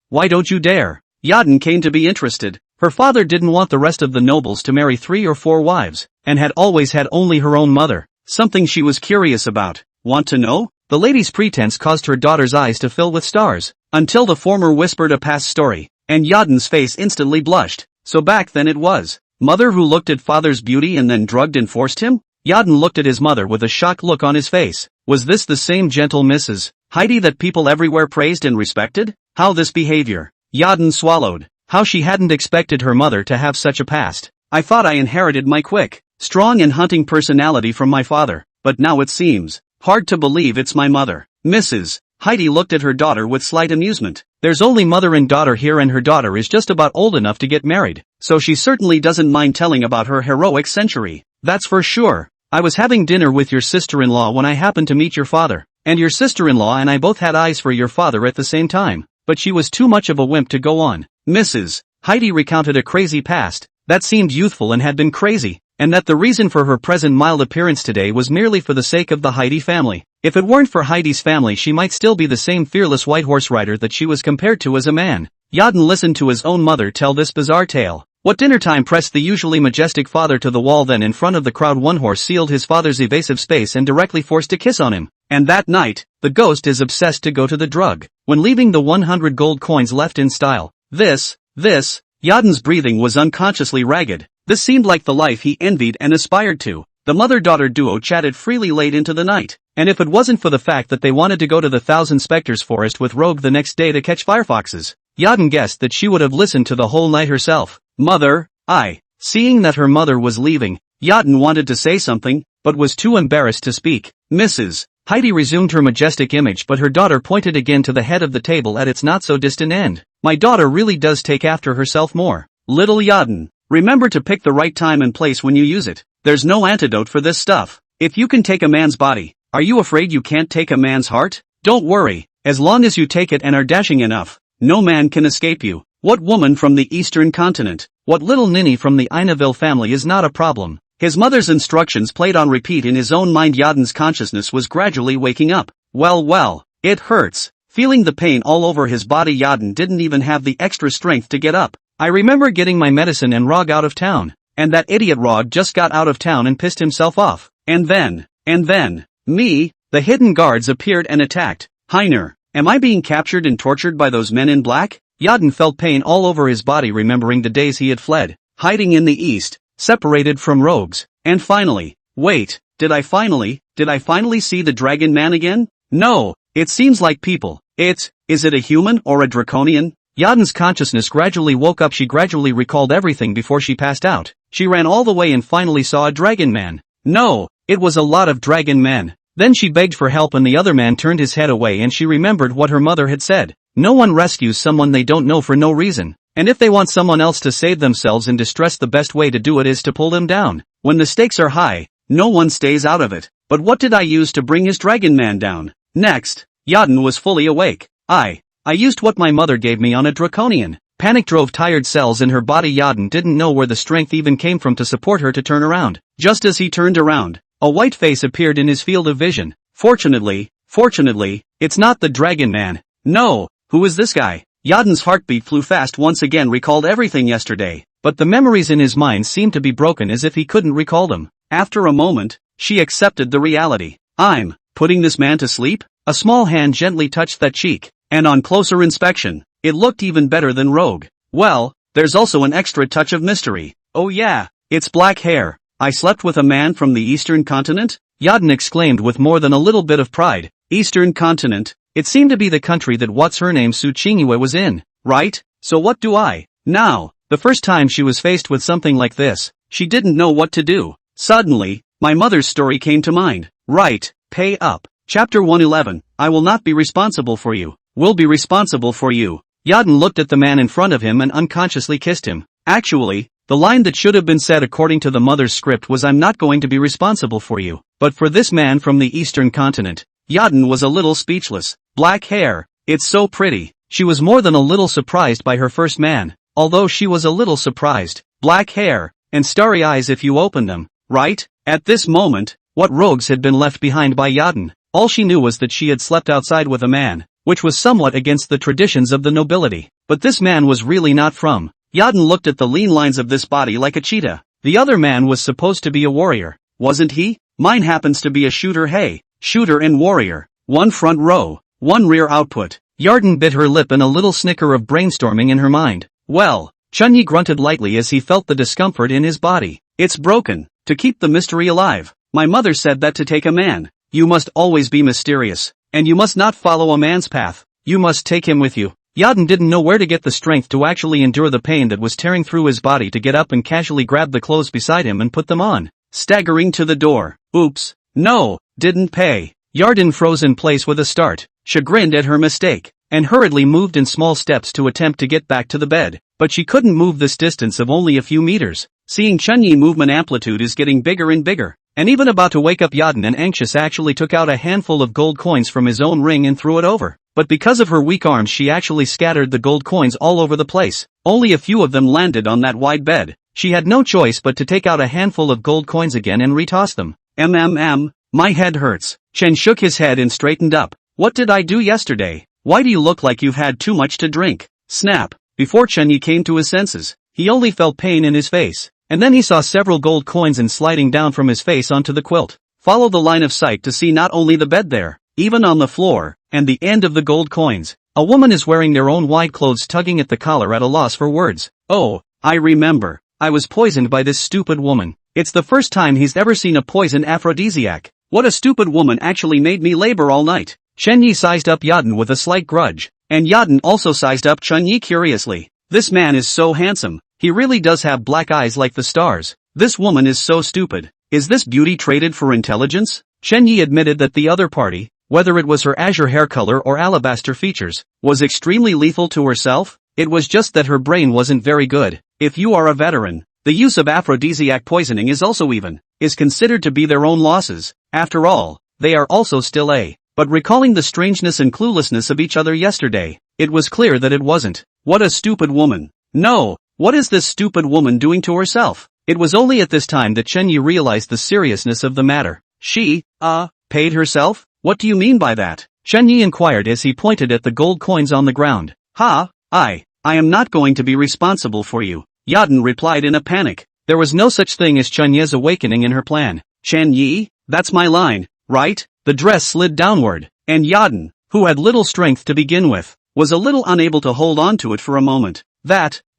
Why don't you dare? Yadin came to be interested. Her father didn't want the rest of the nobles to marry 3 or 4 wives, and had always had only her own mother. Something she was curious about. Want to know? The lady's pretense caused her daughter's eyes to fill with stars, until the former whispered a past story, and Yadin's face instantly blushed. So back then it was mother who looked at father's beauty and then drugged and forced him? Yadin looked at his mother with a shocked look on his face. Was this the same gentle Mrs. Heidi that people everywhere praised and respected? How this behavior. Yadin swallowed. How she hadn't expected her mother to have such a past. I thought I inherited my quick, strong and hunting personality from my father, but now it seems hard to believe it's my mother. Mrs. Heidi looked at her daughter with slight amusement. There's only mother and daughter here, and her daughter is just about old enough to get married, so she certainly doesn't mind telling about her heroic century. That's for sure. I was having dinner with your sister-in-law when I happened to meet your father, and your sister-in-law and I both had eyes for your father at the same time, but she was too much of a wimp to go on. Mrs. Heidi recounted a crazy past that seemed youthful and had been crazy, and that the reason for her present mild appearance today was merely for the sake of the Heidi family. If it weren't for Heidi's family, she might still be the same fearless white horse rider that she was compared to as a man. Yadin listened to his own mother tell this bizarre tale. What dinner time pressed the usually majestic father to the wall, then in front of the crowd one horse sealed his father's evasive space and directly forced a kiss on him. And that night, the ghost is obsessed to go to the drug, when leaving the 100 gold coins left in style. This, Yadin's breathing was unconsciously ragged. This seemed like the life he envied and aspired to. The mother-daughter duo chatted freely late into the night, and if it wasn't for the fact that they wanted to go to the Thousand Spectres forest with Rogue the next day to catch firefoxes, Yadin guessed that she would have listened to the whole night herself. Mother, seeing that her mother was leaving, Yadin wanted to say something, but was too embarrassed to speak. Mrs. Heidi resumed her majestic image, but her daughter pointed again to the head of the table at its not-so-distant end. My daughter really does take after herself more. Little Yadin, remember to pick the right time and place when you use it. There's no antidote for this stuff. If you can take a man's body, are you afraid you can't take a man's heart? Don't worry, as long as you take it and are dashing enough, no man can escape you. What woman from the eastern continent, what little ninny from the Ainaville family is not a problem. His mother's instructions played on repeat in his own mind. Yadin's consciousness was gradually waking up. Well, it hurts. Feeling the pain all over his body, Yadin didn't even have the extra strength to get up. I remember getting my medicine and Rog out of town, and that idiot Rog just got out of town and pissed himself off. And then, the hidden guards appeared and attacked. Heiner, am I being captured and tortured by those men in black? Yadin felt pain all over his body, remembering the days he had fled, hiding in the east, separated from rogues. And finally, wait, did I finally see the dragon man again? No, it seems like people. Is it a human or a draconian? Yadin's consciousness gradually woke up. She gradually recalled everything before she passed out. She ran all the way and finally saw a dragon man. No, it was a lot of dragon men. Then she begged for help and the other man turned his head away, and she remembered what her mother had said. No one rescues someone they don't know for no reason. And if they want someone else to save themselves in distress, the best way to do it is to pull them down. When the stakes are high, no one stays out of it. But what did I use to bring his dragon man down? Next, Yadin was fully awake. I used what my mother gave me on a draconian. Panic drove tired cells in her body. Yadin didn't know where the strength even came from to support her to turn around. Just as he turned around, a white face appeared in his field of vision. Fortunately, it's not the dragon man. No, who is this guy? Yadin's heartbeat flew fast. Once again recalled everything yesterday, but the memories in his mind seemed to be broken, as if he couldn't recall them. After a moment, she accepted the reality. I'm putting this man to sleep? A small hand gently touched that cheek, and on closer inspection, it looked even better than Rogue. Well, there's also an extra touch of mystery. Oh yeah, it's black hair. I slept with a man from the Eastern Continent? Yadin exclaimed with more than a little bit of pride. Eastern Continent? It seemed to be the country that what's-her-name Su Chingyue was in, right? So what do I? Now, the first time she was faced with something like this, she didn't know what to do. Suddenly, my mother's story came to mind. Right, pay up. Chapter 111, I will not be responsible for you. Will be responsible for you. Yadin looked at the man in front of him and unconsciously kissed him. Actually, the line that should have been said according to the mother's script was, I'm not going to be responsible for you. But for this man from the Eastern Continent, Yadin was a little speechless. Black hair, it's so pretty. She was more than a little surprised by her first man, although she was a little surprised. Black hair, and starry eyes if you open them, right? At this moment, what rogues had been left behind by Yadin? All she knew was that she had slept outside with a man, which was somewhat against the traditions of the nobility. But this man was really not from. Yadin looked at the lean lines of this body like a cheetah. The other man was supposed to be a warrior, wasn't he? Mine happens to be a shooter. Hey, shooter and warrior. One front row, one rear output. Yadin bit her lip in a little snicker of brainstorming in her mind. Well, Chunyi grunted lightly as he felt the discomfort in his body. It's broken. To keep the mystery alive. My mother said that to take a man, you must always be mysterious, and you must not follow a man's path. You must take him with you. Yadin didn't know where to get the strength to actually endure the pain that was tearing through his body to get up and casually grab the clothes beside him and put them on. Staggering to the door. Oops. No, didn't pay. Yadin froze in place with a start, chagrined at her mistake, and hurriedly moved in small steps to attempt to get back to the bed. But she couldn't move this distance of only a few meters. Seeing Chunyi movement amplitude is getting bigger and bigger. And even about to wake up, Yadin and anxious actually took out a handful of gold coins from his own ring and threw it over. But because of her weak arms she actually scattered the gold coins all over the place. Only a few of them landed on that wide bed. She had no choice but to take out a handful of gold coins again and retoss them. My head hurts. Chen shook his head and straightened up. What did I do yesterday? Why do you look like you've had too much to drink? Snap. Before Chunyi came to his senses, he only felt pain in his face. And then he saw several gold coins and sliding down from his face onto the quilt. Follow the line of sight to see not only the bed there, even on the floor, and the end of the gold coins. A woman is wearing their own wide clothes tugging at the collar at a loss for words. Oh, I remember. I was poisoned by this stupid woman. It's the first time he's ever seen a poison aphrodisiac. What a stupid woman actually made me labor all night. Chunyi sized up Yadin with a slight grudge. And Yadin also sized up Chunyi curiously. This man is so handsome. He really does have black eyes like the stars. This woman is so stupid. Is this beauty traded for intelligence? Chunyi admitted that the other party, whether it was her azure hair color or alabaster features, was extremely lethal to herself. It was just that her brain wasn't very good. If you are a veteran, the use of aphrodisiac poisoning is considered to be their own losses. After all, they are also still a. But recalling the strangeness and cluelessness of each other yesterday, it was clear that it wasn't. What a stupid woman. No. What is this stupid woman doing to herself? It was only at this time that Chunyi realized the seriousness of the matter. She, paid herself? What do you mean by that? Chunyi inquired as he pointed at the gold coins on the ground. I am not going to be responsible for you. Yadin replied in a panic. There was no such thing as Chunyi's awakening in her plan. Chunyi, that's my line, right? The dress slid downward, and Yadin, who had little strength to begin with, was a little unable to hold on to it for a moment.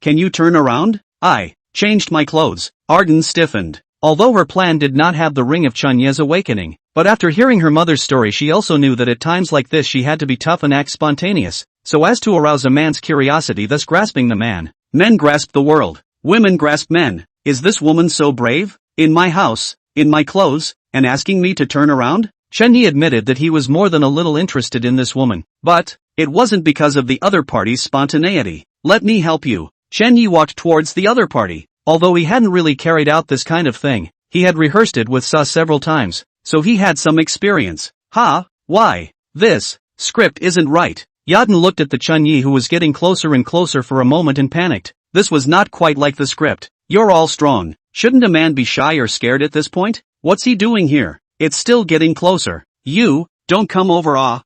Can you turn around? I changed my clothes. Arden stiffened. Although her plan did not have the ring of Chunyi's awakening, but after hearing her mother's story she also knew that at times like this she had to be tough and act spontaneous, so as to arouse a man's curiosity, thus grasping the man. Men grasp the world. Women grasp men. Is this woman so brave? In my house, in my clothes, and asking me to turn around? Chunyi admitted that he was more than a little interested in this woman, but it wasn't because of the other party's spontaneity. Let me help you. Chunyi walked towards the other party. Although he hadn't really carried out this kind of thing, he had rehearsed it with Sa several times, so he had some experience. Why? This script isn't right. Yadin looked at the Chunyi who was getting closer and closer for a moment and panicked. This was not quite like the script. You're all strong. Shouldn't a man be shy or scared at this point? What's he doing here? It's still getting closer. You, don't come over.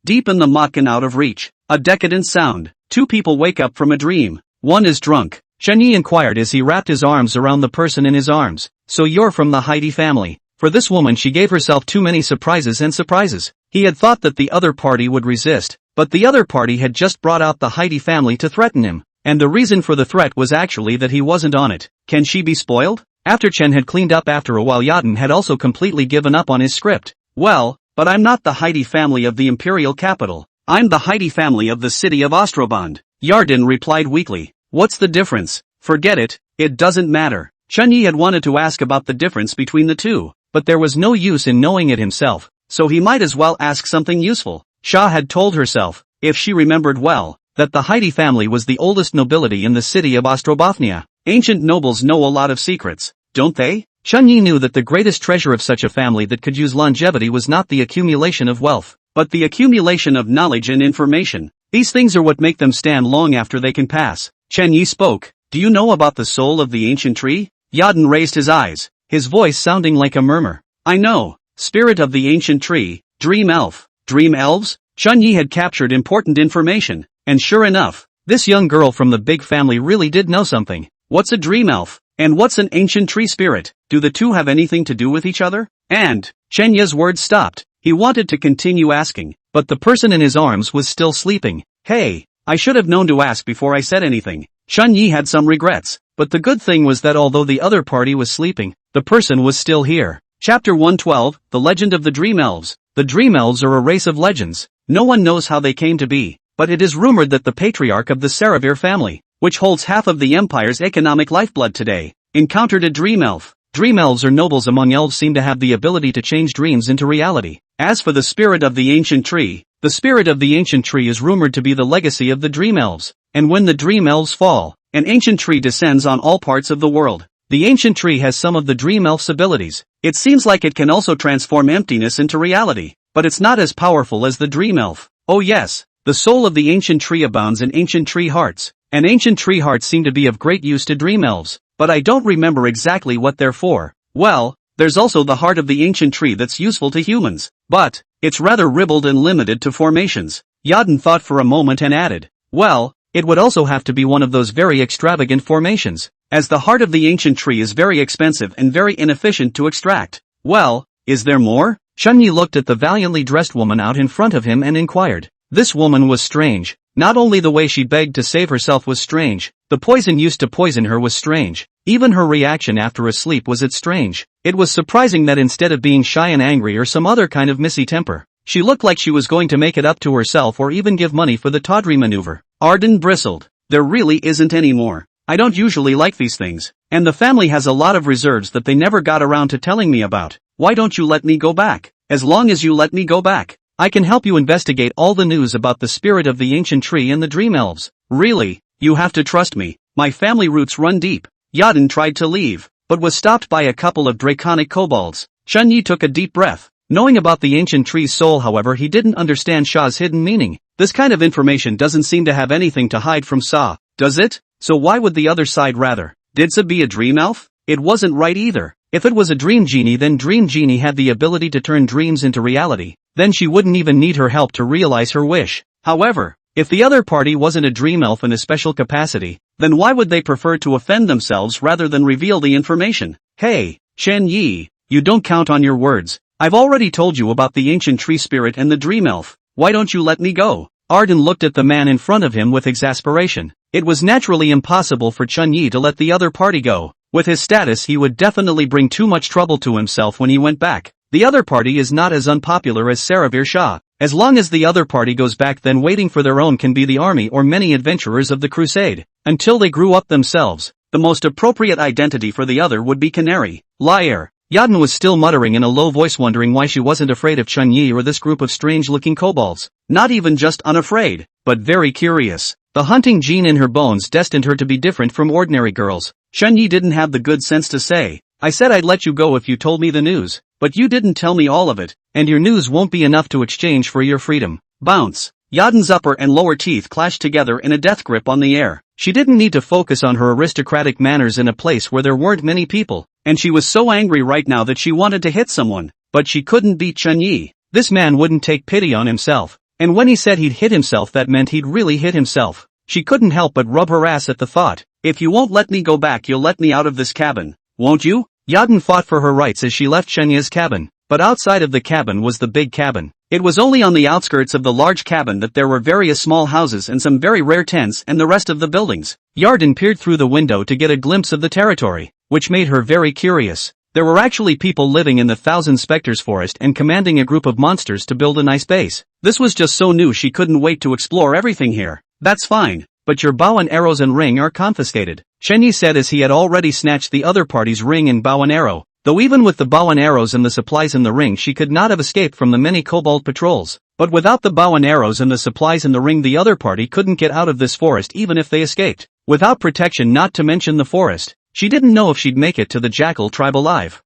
Deep in the muck and out of reach. A decadent sound. Two people wake up from a dream. One is drunk. Chunyi inquired as he wrapped his arms around the person in his arms. So you're from the Heidi family. For this woman she gave herself too many surprises. He had thought that the other party would resist, but the other party had just brought out the Heidi family to threaten him. And the reason for the threat was actually that he wasn't on it. Can she be spoiled? After Chen had cleaned up after a while, Yadin had also completely given up on his script. Well, but I'm not the Heidi family of the imperial capital. I'm the Heidi family of the city of Ostrobond. Yadin replied weakly. What's the difference? Forget it, it doesn't matter. Chunyi had wanted to ask about the difference between the two, but there was no use in knowing it himself, so he might as well ask something useful. Sha had told herself, if she remembered well, that the Heidi family was the oldest nobility in the city of Ostrobothnia. Ancient nobles know a lot of secrets, don't they? Chunyi knew that the greatest treasure of such a family that could use longevity was not the accumulation of wealth, but the accumulation of knowledge and information. These things are what make them stand long after they can pass. Chunyi spoke. Do you know about the soul of the ancient tree? Yadin raised his eyes, his voice sounding like a murmur. I know. Spirit of the ancient tree, dream elf. Dream elves? Chunyi had captured important information, and sure enough, this young girl from the big family really did know something. What's a dream elf? And what's an ancient tree spirit? Do the two have anything to do with each other? And, Chenya's words stopped. He wanted to continue asking, but the person in his arms was still sleeping. Hey, I should have known to ask before I said anything. Chunyi had some regrets, but the good thing was that although the other party was sleeping, the person was still here. Chapter 112, The Legend of the Dream Elves. The Dream Elves are a race of legends. No one knows how they came to be, but it is rumored that the patriarch of the Saravir family, which holds half of the empire's economic lifeblood today, encountered a dream elf. Dream elves or nobles among elves seem to have the ability to change dreams into reality. As for the spirit of the ancient tree, the spirit of the ancient tree is rumored to be the legacy of the dream elves, and when the dream elves fall, an ancient tree descends on all parts of the world. The ancient tree has some of the dream elf's abilities. It seems like it can also transform emptiness into reality, but it's not as powerful as the dream elf. Oh yes, the soul of the ancient tree abounds in ancient tree hearts, and ancient tree hearts seem to be of great use to dream elves, but I don't remember exactly what they're for. Well, there's also the heart of the ancient tree that's useful to humans, but it's rather ribald and limited to formations. Yadin thought for a moment and added, well, it would also have to be one of those very extravagant formations, as the heart of the ancient tree is very expensive and very inefficient to extract. Well, is there more? Chunyi looked at the valiantly dressed woman out in front of him and inquired. This woman was strange. Not only the way she begged to save herself was strange, the poison used to poison her was strange. Even her reaction after a sleep was strange. It was surprising that instead of being shy and angry or some other kind of messy temper, she looked like she was going to make it up to herself or even give money for the tawdry maneuver. Arden bristled. There really isn't any more. I don't usually like these things, and the family has a lot of reserves that they never got around to telling me about. Why don't you let me go back? As long as you let me go back, I can help you investigate all the news about the spirit of the ancient tree and the dream elves. Really, you have to trust me. My family roots run deep. Yadin tried to leave, but was stopped by a couple of draconic kobolds. Chunyi took a deep breath. Knowing about the ancient tree's soul, however, he didn't understand Sha's hidden meaning. This kind of information doesn't seem to have anything to hide from Sa, does it? So why would the other side rather? Did Sa be a dream elf? It wasn't right either. If it was a dream genie, then Dream Genie had the ability to turn dreams into reality. Then she wouldn't even need her help to realize her wish. However, if the other party wasn't a dream elf in a special capacity, then why would they prefer to offend themselves rather than reveal the information? Hey, Shen Yi, you don't count on your words. I've already told you about the ancient tree spirit and the dream elf. Why don't you let me go? Arden looked at the man in front of him with exasperation. It was naturally impossible for Chunyi to let the other party go. With his status, he would definitely bring too much trouble to himself when he went back. The other party is not as unpopular as Saravir Shah. As long as the other party goes back, then waiting for their own can be the army or many adventurers of the crusade. Until they grew up themselves, the most appropriate identity for the other would be Canary. Liar. Yadin was still muttering in a low voice, wondering why she wasn't afraid of Chunyi or this group of strange-looking kobolds. Not even just unafraid, but very curious. The hunting gene in her bones destined her to be different from ordinary girls. Chunyi didn't have the good sense to say, I said I'd let you go if you told me the news, but you didn't tell me all of it, and your news won't be enough to exchange for your freedom. Bounce. Yadin's upper and lower teeth clashed together in a death grip on the air. She didn't need to focus on her aristocratic manners in a place where there weren't many people, and she was so angry right now that she wanted to hit someone, but she couldn't beat Chunyi. This man wouldn't take pity on himself, and when he said he'd hit himself, that meant he'd really hit himself. She couldn't help but rub her ass at the thought. If you won't let me go back, you'll let me out of this cabin, won't you? Yadin fought for her rights as she left Shenya's cabin, but outside of the cabin was the big cabin. It was only on the outskirts of the large cabin that there were various small houses and some very rare tents and the rest of the buildings. Yadin peered through the window to get a glimpse of the territory, which made her very curious. There were actually people living in the Thousand Spectres forest and commanding a group of monsters to build a nice base. This was just so new, she couldn't wait to explore everything here. That's fine, but your bow and arrows and ring are confiscated, Shenyi said as he had already snatched the other party's ring and bow and arrow. Though even with the bow and arrows and the supplies in the ring, she could not have escaped from the many kobold patrols. But without the bow and arrows and the supplies in the ring, the other party couldn't get out of this forest even if they escaped. Without protection, not to mention the forest, she didn't know if she'd make it to the Jackal tribe alive.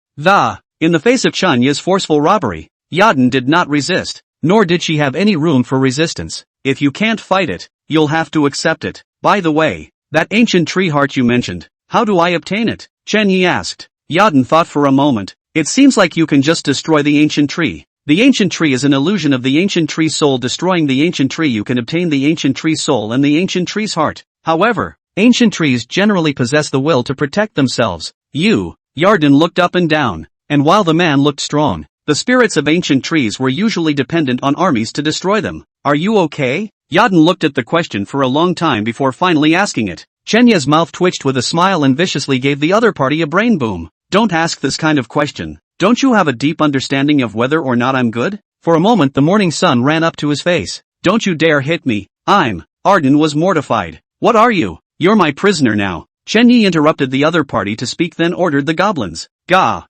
In the face of Chanya's forceful robbery, Yadin did not resist, nor did she have any room for resistance. If you can't fight it, you'll have to accept it. By the way, that ancient tree heart you mentioned, how do I obtain it? Chunyi asked. Yadin thought for a moment. It seems like you can just destroy the ancient tree. The ancient tree is an illusion of the ancient tree's soul. Destroying the ancient tree, you can obtain the ancient tree's soul and the ancient tree's heart. However, ancient trees generally possess the will to protect themselves. Yadin looked up and down, and while the man looked strong, the spirits of ancient trees were usually dependent on armies to destroy them. Are you okay? Yadin looked at the question for a long time before finally asking it. Chenya's mouth twitched with a smile and viciously gave the other party a brain boom. Don't ask this kind of question. Don't you have a deep understanding of whether or not I'm good? For a moment the morning sun ran up to his face. Don't you dare hit me, Arden was mortified. What are you? You're my prisoner now. Chen Yi interrupted the other party to speak, then ordered the goblins. Gao.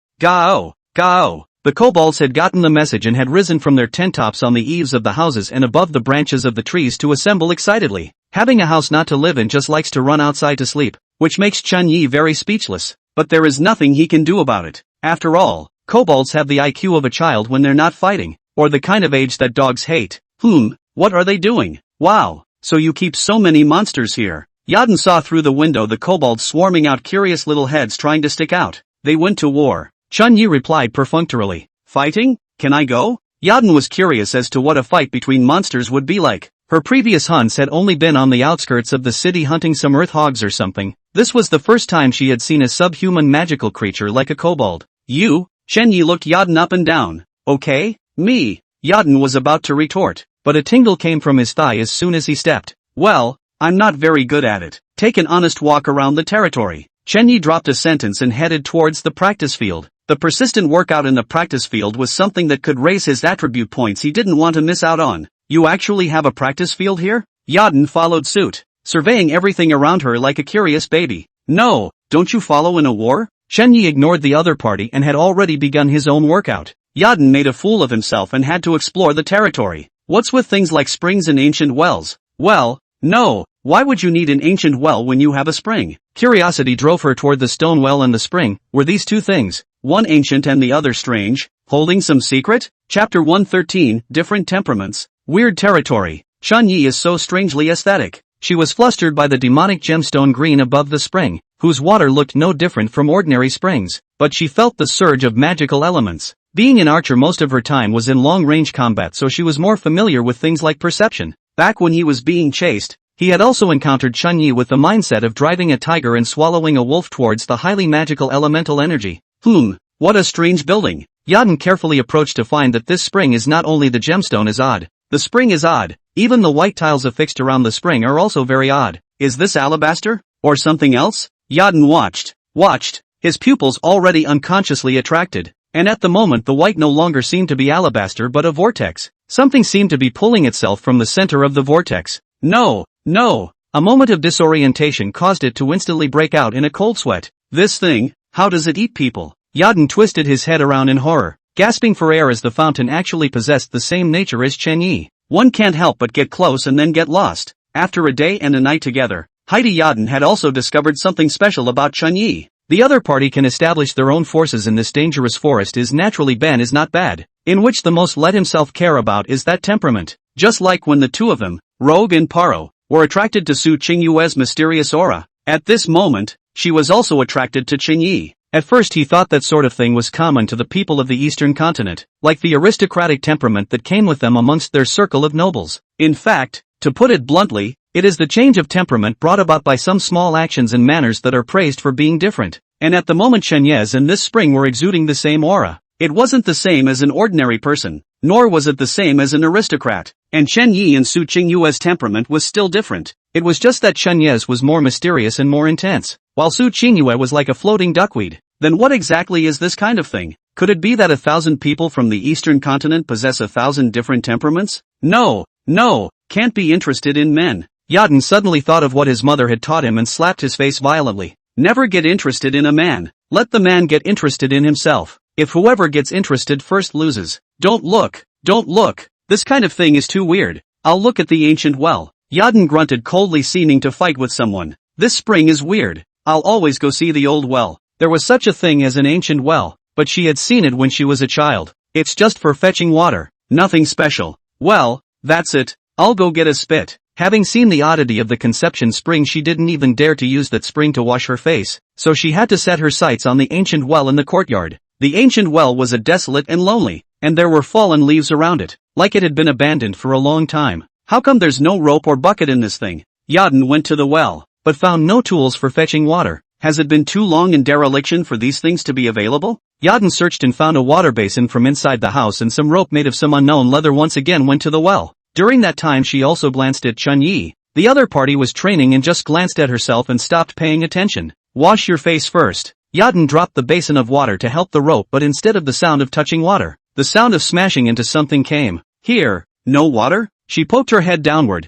The kobolds had gotten the message and had risen from their tent tops on the eaves of the houses and above the branches of the trees to assemble excitedly. Having a house not to live in just likes to run outside to sleep, which makes Chen Yi very speechless. But there is nothing he can do about it. After all, kobolds have the IQ of a child when they're not fighting, or the kind of age that dogs hate. What are they doing? Wow, so you keep so many monsters here. Yaden saw through the window the kobolds swarming out, curious little heads trying to stick out. They went to war. Chen Yi replied perfunctorily. Fighting? Can I go? Yaden was curious as to what a fight between monsters would be like. Her previous hunts had only been on the outskirts of the city hunting some earth hogs or something. This was the first time she had seen a subhuman magical creature like a kobold. You? Chen Yi looked Yaden up and down. Okay, me. Yaden was about to retort, but a tingle came from his thigh as soon as he stepped. Well, I'm not very good at it. Take an honest walk around the territory. Chen Yi dropped a sentence and headed towards the practice field. The persistent workout in the practice field was something that could raise his attribute points he didn't want to miss out on. You actually have a practice field here? Yaden followed suit, surveying everything around her like a curious baby. No, don't you follow in a war? Chen Yi ignored the other party and had already begun his own workout. Yaden made a fool of himself and had to explore the territory. What's with things like springs and ancient wells? Well, no, why would you need an ancient well when you have a spring? Curiosity drove her toward the stone well and the spring. Were these two things, one ancient and the other strange, holding some secret? Chapter 113, Different Temperaments. Weird territory. Chen Yi is so strangely aesthetic. She was flustered by the demonic gemstone green above the spring, whose water looked no different from ordinary springs, but she felt the surge of magical elements. Being an archer most of her time was in long-range combat, so she was more familiar with things like perception. Back when he was being chased, he had also encountered Chen Yi with the mindset of driving a tiger and swallowing a wolf towards the highly magical elemental energy. What a strange building. Yaden carefully approached to find that this spring is not only the gemstone is odd. The spring is odd. Even the white tiles affixed around the spring are also very odd. Is this alabaster? Or something else? Yaden watched, his pupils already unconsciously attracted. And at the moment the white no longer seemed to be alabaster but a vortex. Something seemed to be pulling itself from the center of the vortex. No. A moment of disorientation caused it to instantly break out in a cold sweat. This thing, how does it eat people? Yaden twisted his head around in horror, gasping for air as the fountain actually possessed the same nature as Chen Yi. One can't help but get close and then get lost. After a day and a night together, Heidi Yaden had also discovered something special about Chen Yi. The other party can establish their own forces in this dangerous forest is naturally Ben is not bad, in which the most let himself care about is that temperament. Just like when the two of them, Rogue and Paro, were attracted to Su Qingyue's mysterious aura. At this moment, she was also attracted to Chen Yi. At first he thought that sort of thing was common to the people of the eastern continent, like the aristocratic temperament that came with them amongst their circle of nobles. In fact, to put it bluntly, it is the change of temperament brought about by some small actions and manners that are praised for being different. And at the moment Chen Yez and this spring were exuding the same aura. It wasn't the same as an ordinary person, nor was it the same as an aristocrat. And Chen Yi and Su Qingyue's temperament was still different. It was just that Chen Yez was more mysterious and more intense, while Su Qingyue was like a floating duckweed. Then what exactly is this kind of thing? Could it be that 1,000 people from the eastern continent possess 1,000 different temperaments? No, can't be interested in men. Yaden suddenly thought of what his mother had taught him and slapped his face violently. Never get interested in a man. Let the man get interested in himself. If whoever gets interested first loses. Don't look. This kind of thing is too weird. I'll look at the ancient well. Yaden grunted, coldly, seeming to fight with someone. This spring is weird. I'll always go see the old well. There was such a thing as an ancient well, but she had seen it when she was a child. It's just for fetching water. Nothing special. Well, that's it. I'll go get a spit. Having seen the oddity of the conception spring, she didn't even dare to use that spring to wash her face, so she had to set her sights on the ancient well in the courtyard. The ancient well was desolate and lonely, and there were fallen leaves around it, like it had been abandoned for a long time. How come there's no rope or bucket in this thing? Yaden went to the well, but found no tools for fetching water. Has it been too long in dereliction for these things to be available? Yaden searched and found a water basin from inside the house and some rope made of some unknown leather. Once again went to the well. During that time she also glanced at Chen Yi. The other party was training and just glanced at herself and stopped paying attention. Wash your face first. Yaden dropped the basin of water to help the rope, but instead of the sound of touching water, the sound of smashing into something came. Here, no water? She poked her head downward,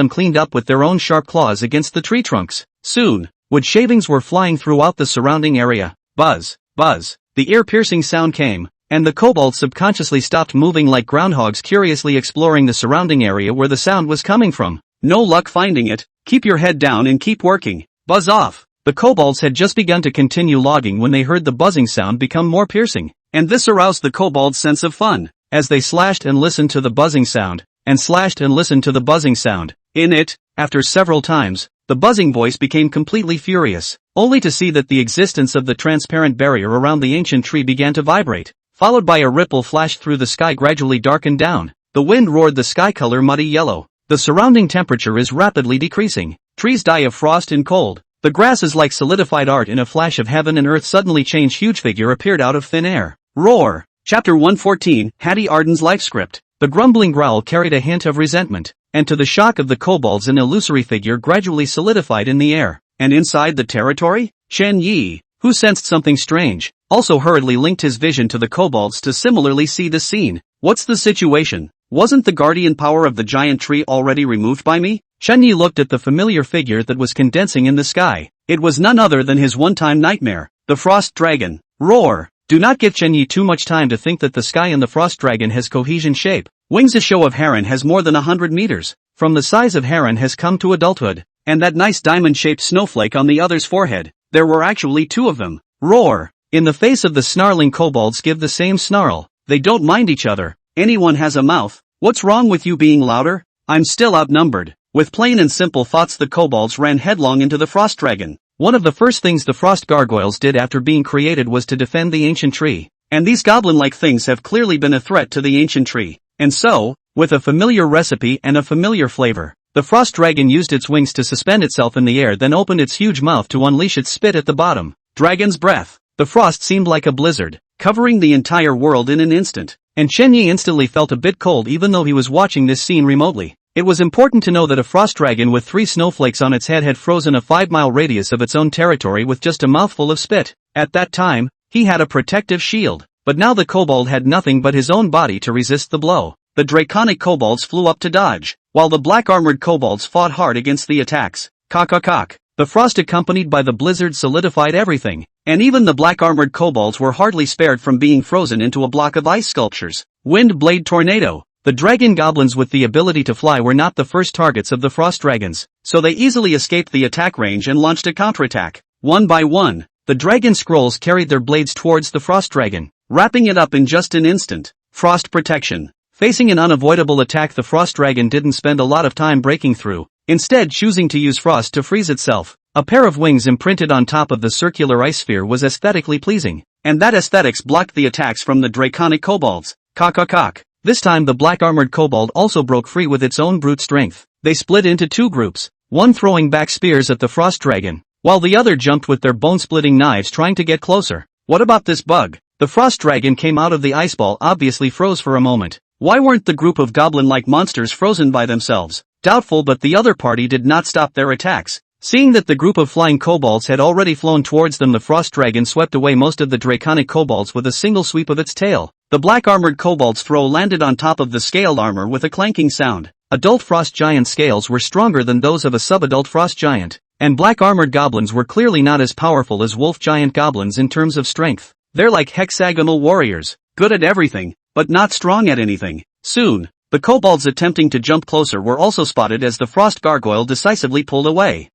them cleaned up with their own sharp claws against the tree trunks. Soon, wood shavings were flying throughout the surrounding area. Buzz, buzz, the ear-piercing sound came, and the kobolds subconsciously stopped moving like groundhogs curiously exploring the surrounding area where the sound was coming from. No luck finding it, keep your head down and keep working. Buzz off. The kobolds had just begun to continue logging when they heard the buzzing sound become more piercing, and this aroused the kobolds' sense of fun. As they slashed and listened to the buzzing sound, and slashed and listened to the buzzing sound, in it, after several times, the buzzing voice became completely furious, only to see that the existence of the transparent barrier around the ancient tree began to vibrate, followed by a ripple flashed through the sky gradually darkened down. The wind roared the sky color muddy yellow. The surrounding temperature is rapidly decreasing. Trees die of frost and cold. The grass is like solidified art in a flash of heaven and earth suddenly changed. Huge figure appeared out of thin air. Roar. Chapter 114, Hattie Arden's Life Script. The grumbling growl carried a hint of resentment, and to the shock of the kobolds an illusory figure gradually solidified in the air. And inside the territory? Chen Yi, who sensed something strange, also hurriedly linked his vision to the kobolds to similarly see the scene. What's the situation? Wasn't the guardian power of the giant tree already removed by me? Chen Yi looked at the familiar figure that was condensing in the sky. It was none other than his one-time nightmare, the Frost Dragon. Roar! Do not give Chen Yi too much time to think that the sky in the Frost Dragon has cohesion shape. Wings. A show of heron has more than 100 meters. From the size of heron has come to adulthood. And that nice diamond-shaped snowflake on the other's forehead. There were actually two of them. Roar! In the face of the snarling kobolds give the same snarl. They don't mind each other. Anyone has a mouth. What's wrong with you being louder? I'm still outnumbered. With plain and simple thoughts the kobolds ran headlong into the Frost Dragon. One of the first things the frost gargoyles did after being created was to defend the ancient tree. And these goblin-like things have clearly been a threat to the ancient tree. And so, with a familiar recipe and a familiar flavor, the Frost Dragon used its wings to suspend itself in the air, then opened its huge mouth to unleash its spit at the bottom. Dragon's breath. The frost seemed like a blizzard, covering the entire world in an instant. And Chen Yi instantly felt a bit cold even though he was watching this scene remotely. It was important to know that a frost dragon with 3 snowflakes on its head had frozen a 5-mile radius of its own territory with just a mouthful of spit. At that time, he had a protective shield, but now the kobold had nothing but his own body to resist the blow. the draconic kobolds flew up to dodge, while the black-armored kobolds fought hard against the attacks. Cock. The frost accompanied by the blizzard solidified everything, and even the black-armored kobolds were hardly spared from being frozen into a block of ice sculptures. Wind blade tornado. The dragon goblins with the ability to fly were not the first targets of the frost dragons, so they easily escaped the attack range and launched a counterattack. One by one, the dragon scrolls carried their blades towards the frost dragon, wrapping it up in just an instant. Frost protection. Facing an unavoidable attack, the frost dragon didn't spend a lot of time breaking through, instead choosing to use frost to freeze itself. A pair of wings imprinted on top of the circular ice sphere was aesthetically pleasing, and that aesthetics blocked the attacks from the draconic kobolds. Cock. This time the black-armored kobold also broke free with its own brute strength. They split into two groups, one throwing back spears at the frost dragon, while the other jumped with their bone-splitting knives trying to get closer. What about this bug? The frost dragon came out of the ice ball, obviously froze for a moment. Why weren't the group of goblin-like monsters frozen by themselves? Doubtful, but the other party did not stop their attacks. Seeing that the group of flying kobolds had already flown towards them, the frost dragon swept away most of the draconic kobolds with a single sweep of its tail. The black-armored kobold's throw landed on top of the scaled armor with a clanking sound. Adult frost giant scales were stronger than those of a subadult frost giant, and black-armored goblins were clearly not as powerful as wolf giant goblins in terms of strength. They're like hexagonal warriors, good at everything, but not strong at anything. Soon, the kobolds attempting to jump closer were also spotted as the frost gargoyle decisively pulled away.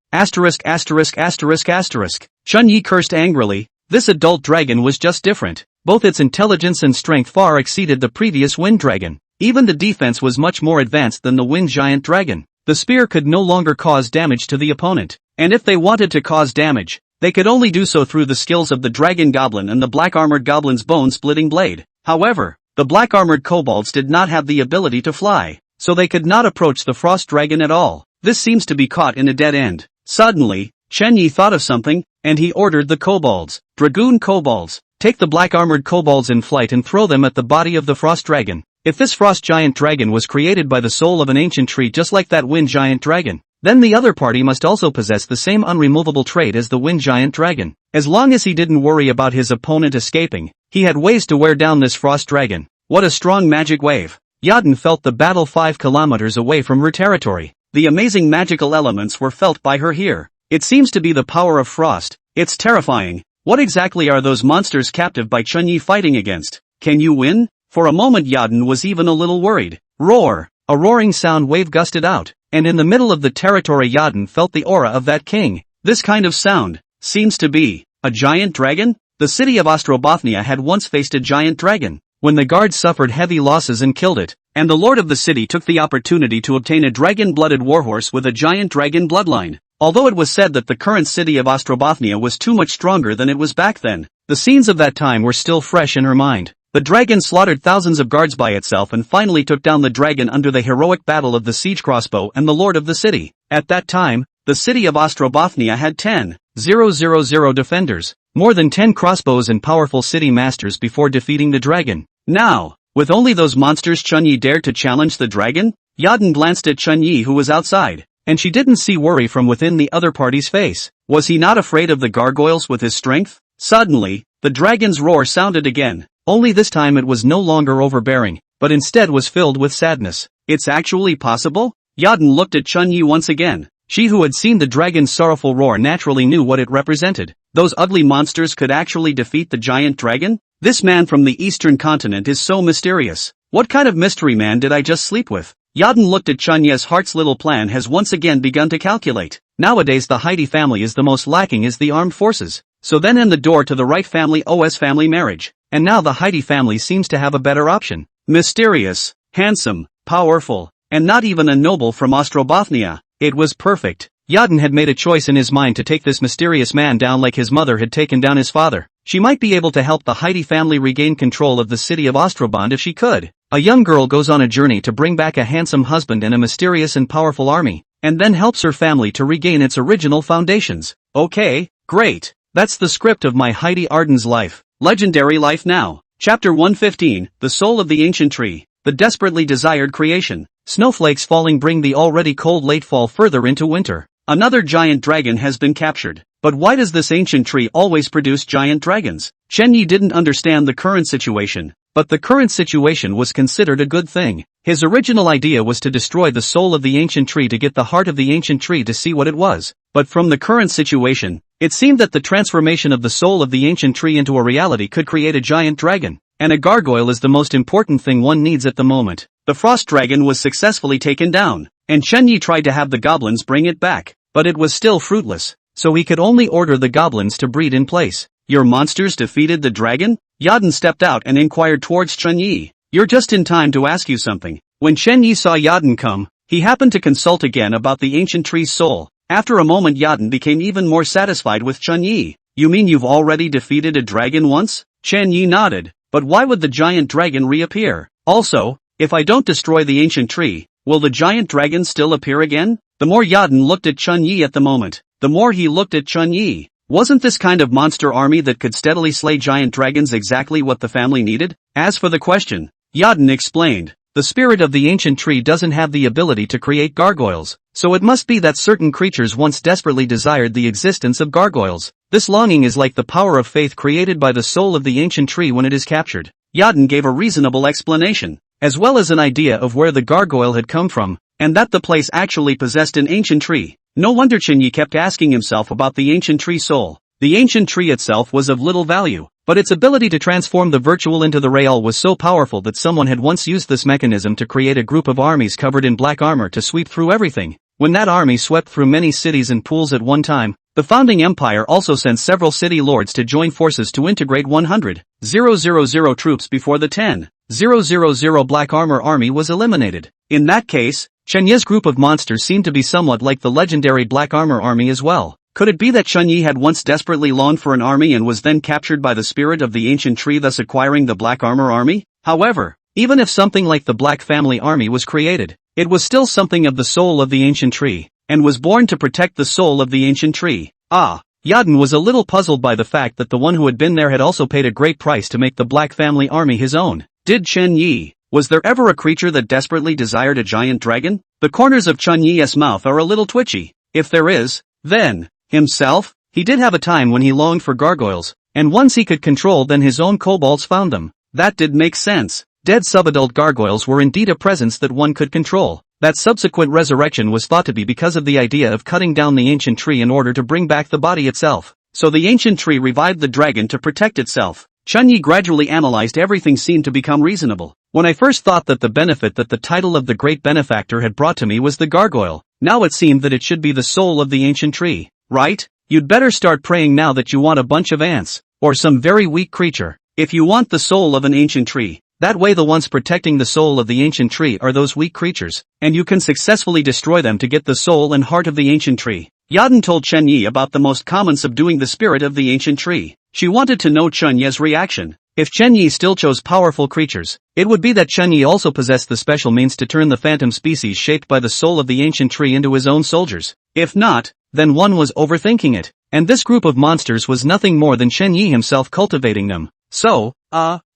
Chun-Yi cursed angrily. This adult dragon was just different. Both its intelligence and strength far exceeded the previous wind dragon. Even the defense was much more advanced than the wind giant dragon. The spear could no longer cause damage to the opponent, and if they wanted to cause damage, they could only do so through the skills of the dragon goblin and the black-armored goblin's bone-splitting blade. However, the black-armored kobolds did not have the ability to fly, so they could not approach the frost dragon at all. This seems to be caught in a dead end. Suddenly, Chun-Yi thought of something, and he ordered the kobolds, dragoon kobolds, take the black-armored kobolds in flight and throw them at the body of the frost dragon. If this frost giant dragon was created by the soul of an ancient tree just like that wind giant dragon, then the other party must also possess the same unremovable trait as the wind giant dragon. As long as he didn't worry about his opponent escaping, he had ways to wear down this frost dragon. What a strong magic wave. Yadin felt the battle 5 kilometers away from her territory. The amazing magical elements were felt by her here. It seems to be the power of frost. It's terrifying. What exactly are those monsters captive by Chun-Yi fighting against? Can you win? For a moment Yadin was even a little worried. Roar! A roaring sound wave gusted out, and in the middle of the territory Yadin felt the aura of that king. This kind of sound seems to be a giant dragon? The city of Ostrobothnia had once faced a giant dragon, when the guards suffered heavy losses and killed it, and the lord of the city took the opportunity to obtain a dragon-blooded warhorse with a giant dragon bloodline. Although it was said that the current city of Ostrobothnia was too much stronger than it was back then, the scenes of that time were still fresh in her mind. The dragon slaughtered thousands of guards by itself and finally took down the dragon under the heroic battle of the siege crossbow and the lord of the city. At that time, the city of Ostrobothnia had 10,000 defenders, more than 10 crossbows and powerful city masters before defeating the dragon. Now, with only those monsters, Chun-Yi dared to challenge the dragon? Yadin glanced at Chun-Yi, who was outside, and she didn't see worry from within the other party's face. Was he not afraid of the gargoyles with his strength? Suddenly, the dragon's roar sounded again, only this time it was no longer overbearing, but instead was filled with sadness. It's actually possible? Yadin looked at Chun-Yi once again. She who had seen the dragon's sorrowful roar naturally knew what it represented. Those ugly monsters could actually defeat the giant dragon? This man from the eastern continent is so mysterious. What kind of mystery man did I just sleep with? Yadin looked at Chun-Yi's heart's little plan has once again begun to calculate. Nowadays the Heidi family is the most lacking is the armed forces. So then in the door to the right family OS family marriage. And now the Heidi family seems to have a better option. Mysterious, handsome, powerful, and not even a noble from Ostrobothnia. It was perfect. Yadin had made a choice in his mind to take this mysterious man down like his mother had taken down his father. She might be able to help the Heidi family regain control of the city of Ostrobond if she could. A young girl goes on a journey to bring back a handsome husband and a mysterious and powerful army, and then helps her family to regain its original foundations. Okay, great. That's the script of my Heidi Arden's life. Legendary life now. Chapter 115, The Soul of the Ancient Tree. The desperately desired creation. Snowflakes falling bring the already cold late fall further into winter. Another giant dragon has been captured. But why does this ancient tree always produce giant dragons? Chun-Yi didn't understand the current situation. but the current situation was considered a good thing. His original idea was to destroy the soul of the ancient tree to get the heart of the ancient tree to see what it was. But from the current situation, it seemed that the transformation of the soul of the ancient tree into a reality could create a giant dragon. And a gargoyle is the most important thing one needs at the moment. The frost dragon was successfully taken down, and Chen Yi tried to have the goblins bring it back, but it was still fruitless, so he could only order the goblins to breed in place. Your monsters defeated the dragon? Yadin stepped out and inquired towards Chen Yi. You're just in time to ask you something. When Chen Yi saw Yadin come, he happened to consult again about the ancient tree's soul. After a moment Yadin became even more satisfied with Chen Yi. You mean you've already defeated a dragon once? Chen Yi nodded. But why would the giant dragon reappear? Also, if I don't destroy the ancient tree, will the giant dragon still appear again? The more Yadin looked at Chen Yi at the moment, the more he looked at Chen Yi. Wasn't this kind of monster army that could steadily slay giant dragons exactly what the family needed? As for the question, Yadin explained, the spirit of the ancient tree doesn't have the ability to create gargoyles, so it must be that certain creatures once desperately desired the existence of gargoyles. This longing is like the power of faith created by the soul of the ancient tree when it is captured. Yadin gave a reasonable explanation, as well as an idea of where the gargoyle had come from, and that the place actually possessed an ancient tree. No wonder Chen Yi kept asking himself about the ancient tree soul. The ancient tree itself was of little value, but its ability to transform the virtual into the real was so powerful that someone had once used this mechanism to create a group of armies covered in black armor to sweep through everything. When that army swept through many cities and pools at one time, the founding empire also sent several city lords to join forces to integrate 100,000 troops before the 10,000 black armor army was eliminated. In that case, Chen Yi's group of monsters seemed to be somewhat like the legendary black armor army as well. Could it be that Chen Yi had once desperately longed for an army and was then captured by the spirit of the ancient tree, thus acquiring the black armor army? However, even if something like the black family army was created, it was still something of the soul of the ancient tree, and was born to protect the soul of the ancient tree. Yadin was a little puzzled by the fact that the one who had been there had also paid a great price to make the black family army his own. Did Chen Yi? Was there ever a creature that desperately desired a giant dragon? The corners of Chen Yi's mouth are a little twitchy. If there is, then, himself? He did have a time when he longed for gargoyles, and once he could control then his own kobolds found them. That did make sense. Dead subadult gargoyles were indeed a presence that one could control. That subsequent resurrection was thought to be because of the idea of cutting down the ancient tree in order to bring back the body itself. So the ancient tree revived the dragon to protect itself. Chen Yi gradually analyzed everything seemed to become reasonable. When I first thought that the benefit that the title of the great benefactor had brought to me was the gargoyle, now it seemed that it should be the soul of the ancient tree. Right? You'd better start praying now that you want a bunch of ants, or some very weak creature. If you want the soul of an ancient tree, that way the ones protecting the soul of the ancient tree are those weak creatures, and you can successfully destroy them to get the soul and heart of the ancient tree. Yadin told Chen Yi about the most common subduing the spirit of the ancient tree. She wanted to know Chen Yi's reaction. If Chen Yi still chose powerful creatures, it would be that Chen Yi also possessed the special means to turn the phantom species shaped by the soul of the ancient tree into his own soldiers. If not, then one was overthinking it, and this group of monsters was nothing more than Chen Yi himself cultivating them. So,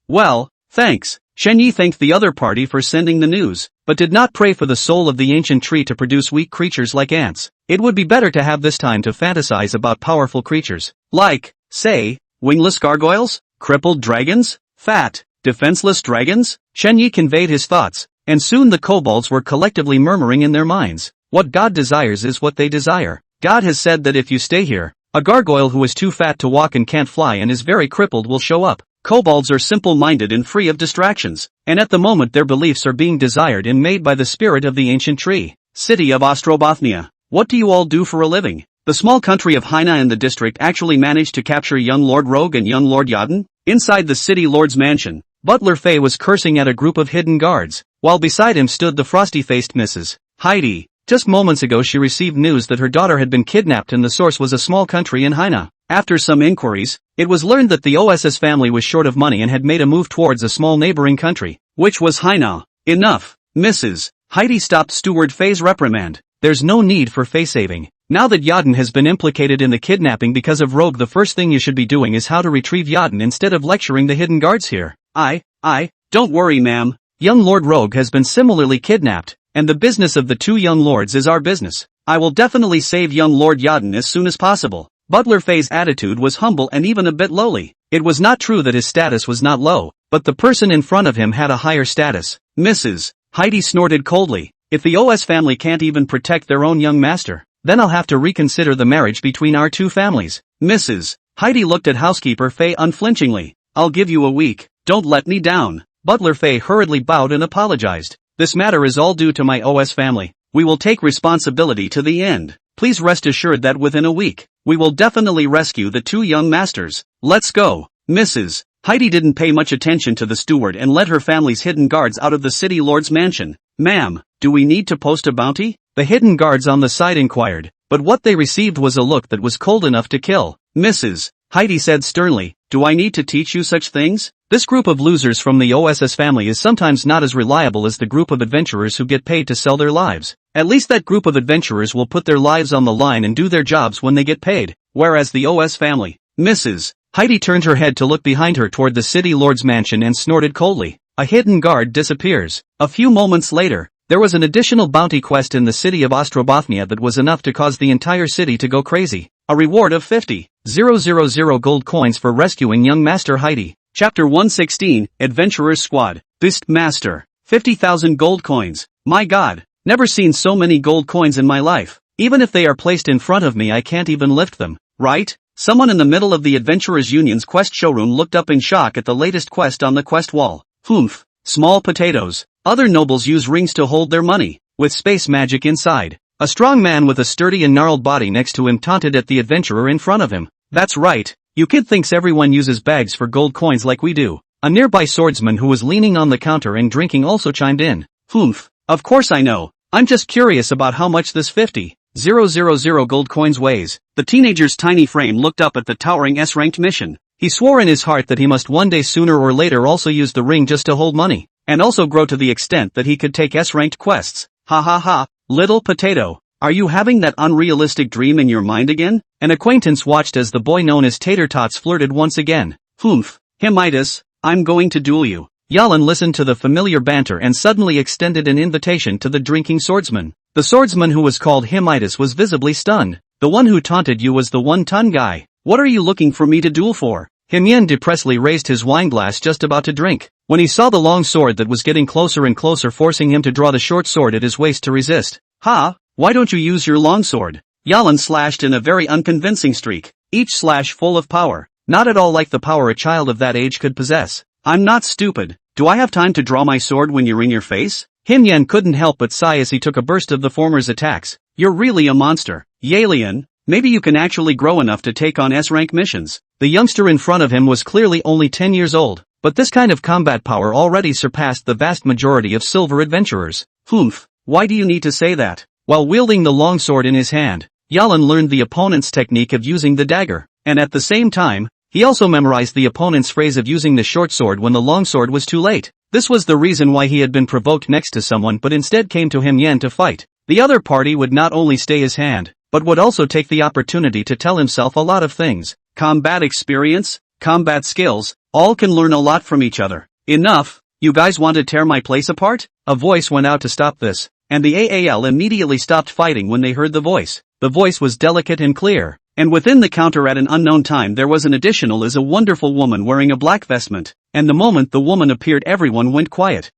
well, thanks. Chen Yi thanked the other party for sending the news, but did not pray for the soul of the ancient tree to produce weak creatures like ants. It would be better to have this time to fantasize about powerful creatures, like, say, wingless gargoyles, crippled dragons, fat, defenseless dragons. Chen Yi conveyed his thoughts, and soon the kobolds were collectively murmuring in their minds. What God desires is what they desire. God has said that if you stay here, a gargoyle who is too fat to walk and can't fly and is very crippled will show up. Kobolds are simple-minded and free of distractions, and at the moment their beliefs are being desired and made by the spirit of the ancient tree. City of Ostrobothnia. What do you all do for a living? The small country of Haina and the district actually managed to capture young Lord Rogue and young Lord Yadin. Inside the city lord's mansion, Butler Fay was cursing at a group of hidden guards, while beside him stood the frosty-faced Mrs. Heidi. Just moments ago she received news that her daughter had been kidnapped and the source was a small country in Haina. After some inquiries, it was learned that the OSS family was short of money and had made a move towards a small neighboring country, which was Haina. Enough, Mrs. Heidi stopped Steward Fay's reprimand. There's no need for face-saving. Now that Yadin has been implicated in the kidnapping because of Rogue, the first thing you should be doing is how to retrieve Yadin instead of lecturing the hidden guards here. Don't worry ma'am. Young Lord Rogue has been similarly kidnapped, and the business of the two young lords is our business. I will definitely save young Lord Yadin as soon as possible. Butler Fay's attitude was humble and even a bit lowly. It was not true that his status was not low, but the person in front of him had a higher status. Mrs. Heidi snorted coldly. If the OS family can't even protect their own young master, then I'll have to reconsider the marriage between our two families. Mrs. Heidi looked at housekeeper Faye unflinchingly. I'll give you a week. Don't let me down. Butler Faye hurriedly bowed and apologized. This matter is all due to my OS family. We will take responsibility to the end. Please rest assured that within a week, we will definitely rescue the two young masters. Let's go. Mrs. Heidi didn't pay much attention to the steward and led her family's hidden guards out of the city lord's mansion. Ma'am, do we need to post a bounty? The hidden guards on the side inquired, but what they received was a look that was cold enough to kill. Mrs. Heidi said sternly, do I need to teach you such things? This group of losers from the OSS family is sometimes not as reliable as the group of adventurers who get paid to sell their lives. At least that group of adventurers will put their lives on the line and do their jobs when they get paid, whereas the OS family. Mrs. Heidi turned her head to look behind her toward the city lord's mansion and snorted coldly. A hidden guard disappears. A few moments later, there was an additional bounty quest in the city of Ostrobothnia that was enough to cause the entire city to go crazy. A reward of 50,000 gold coins for rescuing young Master Heidi. Chapter 116, Adventurers Squad. Beast Master. 50,000 gold coins. My god. Never seen so many gold coins in my life. Even if they are placed in front of me I can't even lift them, right? Someone in the middle of the Adventurers Union's quest showroom looked up in shock at the latest quest on the quest wall. Humph. Small potatoes. Other nobles use rings to hold their money, with space magic inside. A strong man with a sturdy and gnarled body next to him taunted at the adventurer in front of him. That's right. You kid thinks everyone uses bags for gold coins like we do. A nearby swordsman who was leaning on the counter and drinking also chimed in. Humph. Of course I know. I'm just curious about how much this 50,000 gold coins weighs. The teenager's tiny frame looked up at the towering S-ranked mission. He swore in his heart that he must one day sooner or later also use the ring just to hold money, and also grow to the extent that he could take S-ranked quests. Ha ha ha, little potato. Are you having that unrealistic dream in your mind again? An acquaintance watched as the boy known as Tater Tots flirted once again. Humph. Hymidus, I'm going to duel you. Yalan listened to the familiar banter and suddenly extended an invitation to the drinking swordsman. The swordsman who was called Hymidus was visibly stunned. The one who taunted you was the one-ton guy. What are you looking for me to duel for? Hymyen depressively raised his wineglass just about to drink, when he saw the long sword that was getting closer and closer, forcing him to draw the short sword at his waist to resist. Ha! Why don't you use your longsword? Yalan slashed in a very unconvincing streak, each slash full of power, not at all like the power a child of that age could possess. I'm not stupid. Do I have time to draw my sword when you're in your face? Hymyen couldn't help but sigh as he took a burst of the former's attacks. You're really a monster. Yalian, maybe you can actually grow enough to take on S-rank missions. The youngster in front of him was clearly only 10 years old, but this kind of combat power already surpassed the vast majority of silver adventurers. Humph, why do you need to say that? While wielding the longsword in his hand, Yalan learned the opponent's technique of using the dagger, and at the same time, he also memorized the opponent's phrase of using the short sword when the longsword was too late. This was the reason why he had been provoked next to someone but instead came to Hymyen to fight. The other party would not only stay his hand, but would also take the opportunity to tell himself a lot of things. Combat experience, combat skills, all can learn a lot from each other. Enough, you guys want to tear my place apart? A voice went out to stop this, and the AAL immediately stopped fighting when they heard the voice. The voice was delicate and clear, and within the counter at an unknown time there was an additional as a wonderful woman wearing a black vestment, and the moment the woman appeared everyone went quiet.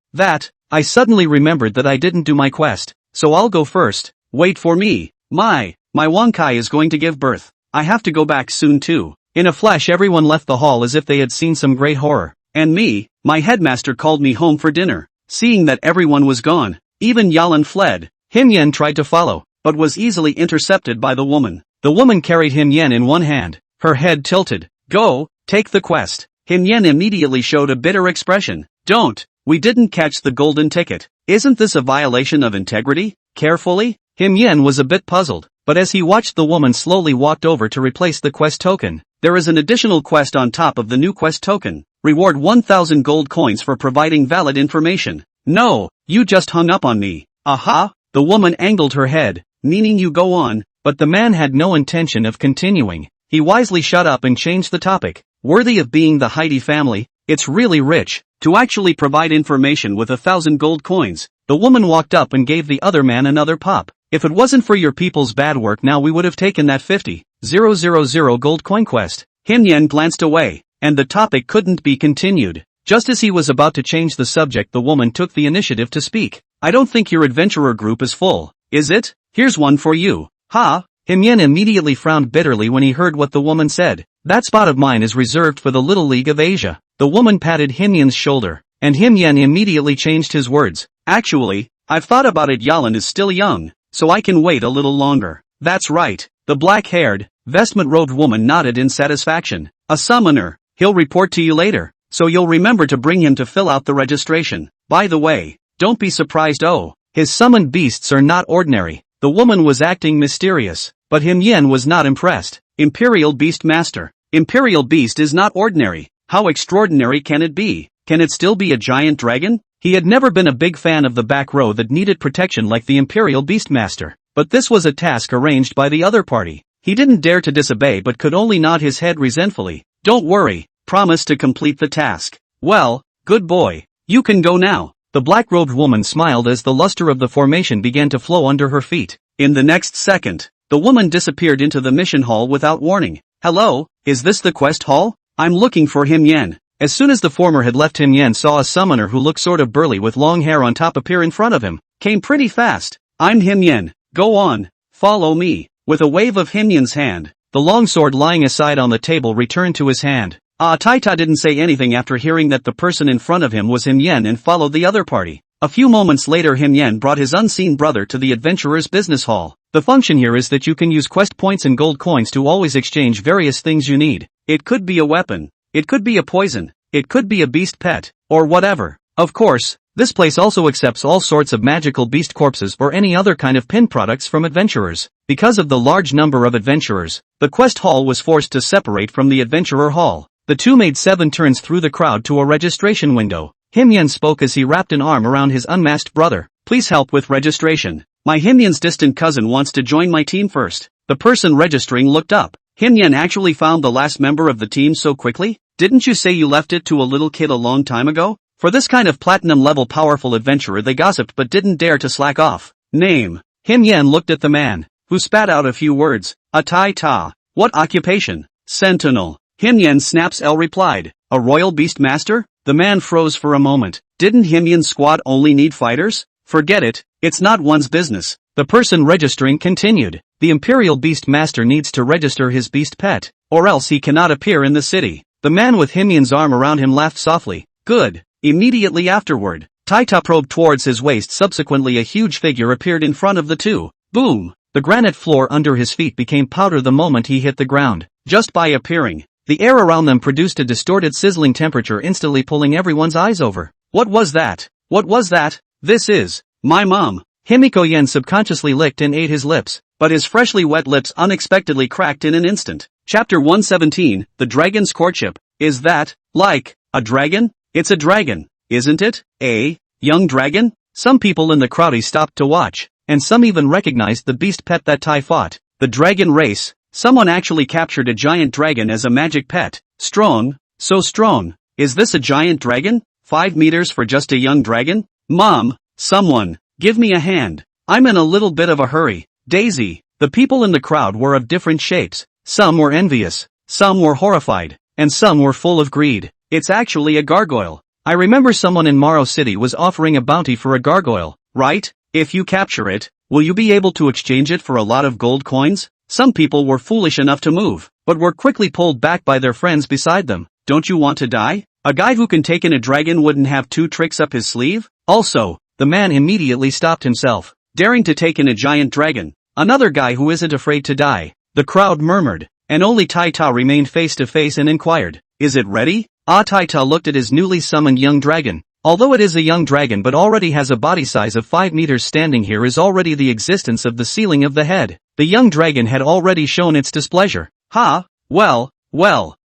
I suddenly remembered that I didn't do my quest, so I'll go first. Wait for me. My Wonkai is going to give birth. I have to go back soon too. In a flash everyone left the hall as if they had seen some great horror. And me, my headmaster called me home for dinner. Seeing that everyone was gone, even Yalan fled. Hymyen tried to follow, but was easily intercepted by the woman. The woman carried Hymyen in one hand, her head tilted. Go, take the quest. Hymyen immediately showed a bitter expression. Don't, we didn't catch the golden ticket. Isn't this a violation of integrity? Carefully? Hymyen was a bit puzzled, but as he watched the woman slowly walked over to replace the quest token. There is an additional quest on top of the new quest token. Reward 1,000 gold coins for providing valid information. No, you just hung up on me. Aha! The woman angled her head, meaning you go on, but the man had no intention of continuing. He wisely shut up and changed the topic. Worthy of being the Heidi family, it's really rich, to actually provide information with 1,000 gold coins. The woman walked up and gave the other man another pop. If it wasn't for your people's bad work now we would have taken that 50,000 gold coin quest. Hymyen glanced away, and the topic couldn't be continued. Just as he was about to change the subject, the woman took the initiative to speak. I don't think your adventurer group is full, is it? Here's one for you. Ha! Himyen immediately frowned bitterly when he heard what the woman said. That spot of mine is reserved for the Little League of Asia. The woman patted Himyen's shoulder, and Himyen immediately changed his words. Actually, I've thought about it. Yalan is still young, so I can wait a little longer. That's right. The black-haired, vestment-robed woman nodded in satisfaction. A summoner. He'll report to you later, so you'll remember to bring him to fill out the registration. By the way, don't be surprised. Oh, his summoned beasts are not ordinary. The woman was acting mysterious, but Himyen was not impressed. Imperial Beast Master. Imperial Beast is not ordinary. How extraordinary can it be? Can it still be a giant dragon? He had never been a big fan of the back row that needed protection like the Imperial Beastmaster, but this was a task arranged by the other party. He didn't dare to disobey but could only nod his head resentfully. Don't worry, promise to complete the task. Well, good boy. You can go now. The black-robed woman smiled as the luster of the formation began to flow under her feet. In the next second, the woman disappeared into the mission hall without warning. Hello, is this the quest hall? I'm looking for Himyen. As soon as the former had left, Himyen saw a summoner who looked sort of burly with long hair on top appear in front of him. Came pretty fast. I'm Himyen. Go on. Follow me. With a wave of Himyen's hand, the long sword lying aside on the table returned to his hand. Taita didn't say anything after hearing that the person in front of him was Himyen and followed the other party. A few moments later, Himyen brought his unseen brother to the adventurer's business hall. The function here is that you can use quest points and gold coins to always exchange various things you need. It could be a weapon. It could be a poison. It could be a beast pet. Or whatever. Of course, this place also accepts all sorts of magical beast corpses or any other kind of pin products from adventurers. Because of the large number of adventurers, the quest hall was forced to separate from the adventurer hall. The two made 7 turns through the crowd to a registration window. Himyen spoke as he wrapped an arm around his unmasked brother. Please help with registration. My Himyen's distant cousin wants to join my team first. The person registering looked up. Himyen actually found the last member of the team so quickly? Didn't you say you left it to a little kid a long time ago? For this kind of platinum-level powerful adventurer, they gossiped but didn't dare to slack off. Name. Himyen looked at the man, who spat out a few words. Taita. What occupation? Sentinel. Himyen snaps L replied. A royal beast master? The man froze for a moment. Didn't Himyen's squad only need fighters? Forget it, it's not one's business. The person registering continued. The Imperial Beast Master needs to register his beast pet, or else he cannot appear in the city. The man with Himyen's arm around him laughed softly. Good. Immediately afterward, Taita probed towards his waist. Subsequently, a huge figure appeared in front of the two. Boom! The granite floor under his feet became powder the moment he hit the ground. Just by appearing, the air around them produced a distorted sizzling temperature, instantly pulling everyone's eyes over. What was that? What was that? This is my mom. Himiko Yen subconsciously licked and ate his lips, but his freshly wet lips unexpectedly cracked in an instant. Chapter 117, The Dragon's Courtship. Is that, like, a dragon? It's a dragon, isn't it? A young dragon? Some people in the crowd stopped to watch, and some even recognized the beast pet that Tai fought. The dragon race. Someone actually captured a giant dragon as a magic pet. Strong, so strong. Is this a giant dragon? 5 meters for just a young dragon? Mom, someone, give me a hand. I'm in a little bit of a hurry. Daisy. The people in the crowd were of different shapes. Some were envious, some were horrified, and some were full of greed. It's actually a gargoyle. I remember someone in Morrow City was offering a bounty for a gargoyle, right? If you capture it, will you be able to exchange it for a lot of gold coins? Some people were foolish enough to move, but were quickly pulled back by their friends beside them. Don't you want to die? A guy who can take in a dragon wouldn't have 2 tricks up his sleeve? Also, the man immediately stopped himself, daring to take in a giant dragon. Another guy who isn't afraid to die. The crowd murmured, and only Taita remained face to face and inquired, is it ready? Taita looked at his newly summoned young dragon. Although it is a young dragon but already has a body size of 5 meters, standing here is already the existence of the ceiling of the head. The young dragon had already shown its displeasure. Well.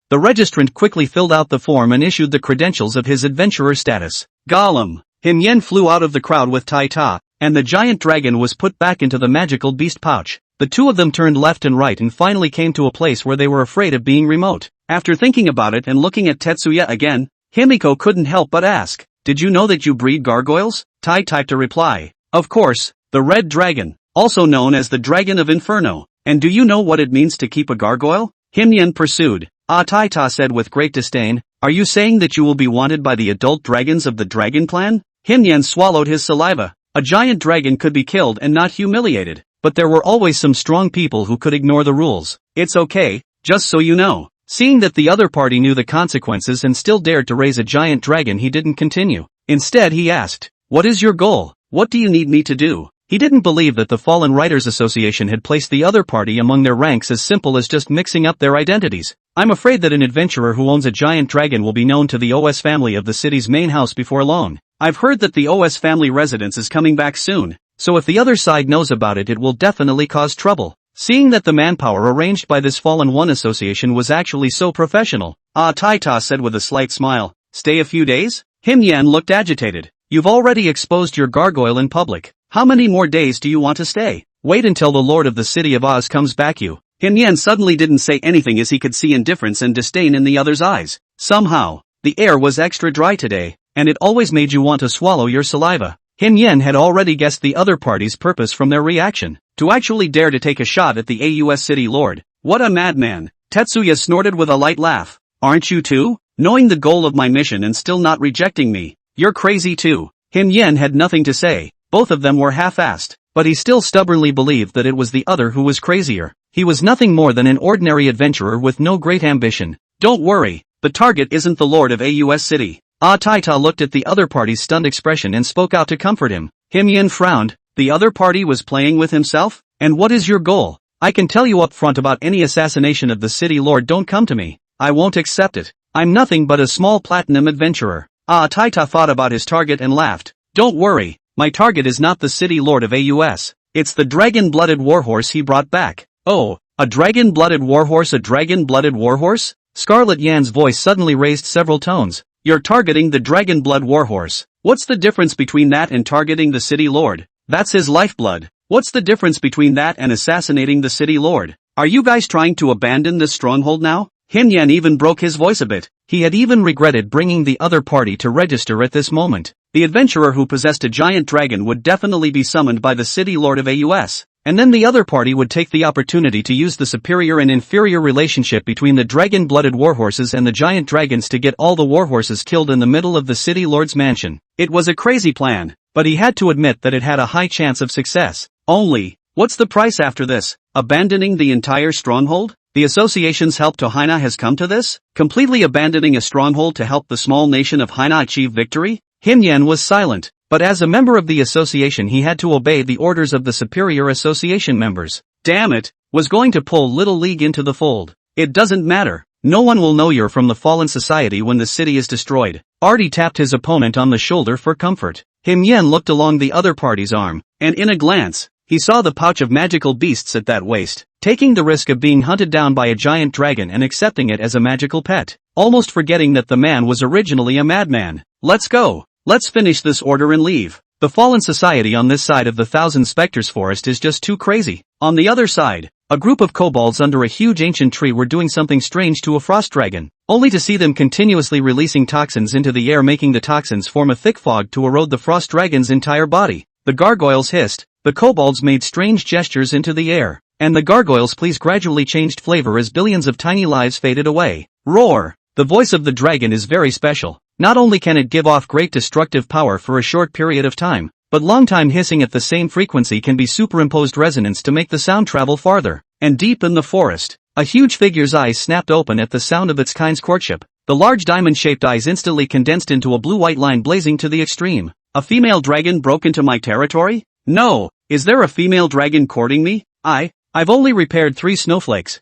The registrant quickly filled out the form and issued the credentials of his adventurer status. Gollum. Himyen flew out of the crowd with Taita, and the giant dragon was put back into the magical beast pouch. The two of them turned left and right and finally came to a place where they were afraid of being remote. After thinking about it and looking at Tetsuya again, Himiko couldn't help but ask, did you know that you breed gargoyles? Tai typed a reply. Of course, the red dragon, also known as the Dragon of Inferno. And do you know what it means to keep a gargoyle? Himyen pursued. Taita said with great disdain, Are you saying that you will be wanted by the adult dragons of the dragon clan? Himyan swallowed his saliva. A giant dragon could be killed and not humiliated, but there were always some strong people who could ignore the rules. It's okay, just so you know. Seeing that the other party knew the consequences and still dared to raise a giant dragon, he didn't continue. Instead he asked, "What is your goal? What do you need me to do?" He didn't believe that the Fallen Writers Association had placed the other party among their ranks as simple as just mixing up their identities. "I'm afraid that an adventurer who owns a giant dragon will be known to the OS family of the city's main house before long. I've heard that the OS family residence is coming back soon, so if the other side knows about it, it will definitely cause trouble." Seeing that the manpower arranged by this Fallen One Association was actually so professional, Taita said with a slight smile, "Stay a few days?" Himyan looked agitated. "You've already exposed your gargoyle in public. How many more days do you want to stay? Wait until the Lord of the City of Oz comes back." Himyan suddenly didn't say anything as he could see indifference and disdain in the other's eyes. Somehow, the air was extra dry today, and it always made you want to swallow your saliva. Himyan had already guessed the other party's purpose from their reaction. To actually dare to take a shot at the AUS City Lord. What a madman. Tetsuya snorted with a light laugh. "Aren't you too? Knowing the goal of my mission and still not rejecting me. You're crazy too." Himyan had nothing to say. Both of them were half-assed, but he still stubbornly believed that it was the other who was crazier. He was nothing more than an ordinary adventurer with no great ambition. "Don't worry, the target isn't the Lord of AUS City." Taita looked at the other party's stunned expression and spoke out to comfort him. Himyan frowned. The other party was playing with himself? "And what is your goal? I can tell you up front about any assassination of the city lord. Don't come to me. I won't accept it. I'm nothing but a small platinum adventurer." Taita thought about his target and laughed. "Don't worry, my target is not the city lord of AUS. It's the dragon-blooded warhorse he brought back." "Oh, a dragon-blooded warhorse, a dragon-blooded warhorse?" Scarlet Yan's voice suddenly raised several tones. "You're targeting the dragon-blood warhorse. What's the difference between that and targeting the city lord? That's his lifeblood. What's the difference between that and assassinating the city lord? Are you guys trying to abandon this stronghold now?" Himyan even broke his voice a bit. He had even regretted bringing the other party to register at this moment. The adventurer who possessed a giant dragon would definitely be summoned by the city lord of AUS, and then the other party would take the opportunity to use the superior and inferior relationship between the dragon-blooded warhorses and the giant dragons to get all the warhorses killed in the middle of the city lord's mansion. It was a crazy plan, but he had to admit that it had a high chance of success. Only, what's the price after this? Abandoning the entire stronghold? The association's help to Haina has come to this? Completely abandoning a stronghold to help the small nation of Haina achieve victory? Himyan was silent, but as a member of the association he had to obey the orders of the superior association members. Damn it, was going to pull Little League into the fold. "It doesn't matter. No one will know you're from the Fallen Society when the city is destroyed." Artie tapped his opponent on the shoulder for comfort. Himyan looked along the other party's arm, and in a glance, he saw the pouch of magical beasts at that waist, taking the risk of being hunted down by a giant dragon and accepting it as a magical pet, almost forgetting that the man was originally a madman. "Let's go. Let's finish this order and leave. The Fallen Society on this side of the Thousand Spectres forest is just too crazy." On the other side, a group of kobolds under a huge ancient tree were doing something strange to a frost dragon, only to see them continuously releasing toxins into the air, making the toxins form a thick fog to erode the frost dragon's entire body. The gargoyles hissed, the kobolds made strange gestures into the air, and the gargoyles' pleas gradually changed flavor as billions of tiny lives faded away. Roar! The voice of the dragon is very special. Not only can it give off great destructive power for a short period of time, but long-time hissing at the same frequency can be superimposed resonance to make the sound travel farther. And deep in the forest, a huge figure's eyes snapped open at the sound of its kind's courtship. The large diamond-shaped eyes instantly condensed into a blue-white line blazing to the extreme. "A female dragon broke into my territory? No! Is there a female dragon courting me? I've only repaired 3 snowflakes.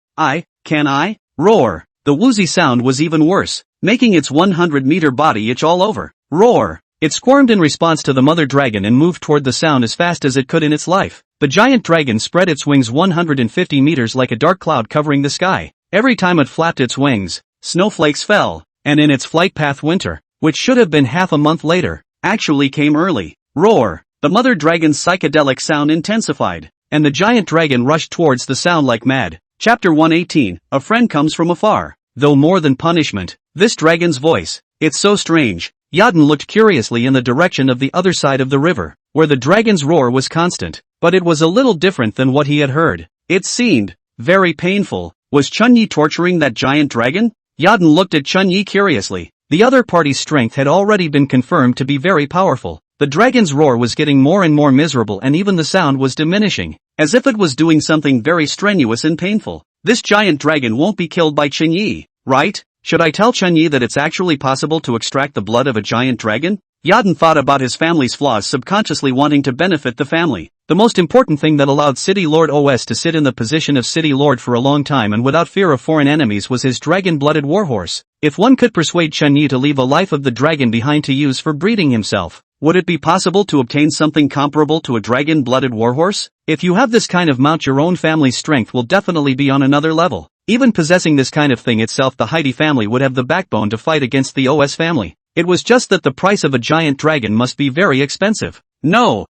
Can I? Roar! The woozy sound was even worse, making its 100-meter body itch all over. Roar! It squirmed in response to the mother dragon and moved toward the sound as fast as it could in its life. The giant dragon spread its wings 150 meters like a dark cloud covering the sky. Every time it flapped its wings, snowflakes fell, and in its flight path winter, which should have been half a month later, actually came early. Roar! The mother dragon's psychedelic sound intensified, and the giant dragon rushed towards the sound like mad. Chapter 118, A Friend Comes From Afar. Though more than punishment, this dragon's voice, it's so strange. Yadin looked curiously in the direction of the other side of the river, where the dragon's roar was constant, but it was a little different than what he had heard. It seemed very painful. Was Chunyi torturing that giant dragon? Yadin looked at Chun-Yi curiously. The other party's strength had already been confirmed to be very powerful. The dragon's roar was getting more and more miserable and even the sound was diminishing, as if it was doing something very strenuous and painful. This giant dragon won't be killed by Chun-Yi, right? Should I tell Chun-Yi that it's actually possible to extract the blood of a giant dragon? Yadin thought about his family's flaws, subconsciously wanting to benefit the family. The most important thing that allowed City Lord OS to sit in the position of City Lord for a long time and without fear of foreign enemies was his dragon-blooded warhorse. If one could persuade Chun-Yi to leave a life of the dragon behind to use for breeding himself, would it be possible to obtain something comparable to a dragon-blooded warhorse? If you have this kind of mount, your own family's strength will definitely be on another level. Even possessing this kind of thing itself, the Heidi family would have the backbone to fight against the OS family. It was just that the price of a giant dragon must be very expensive. No,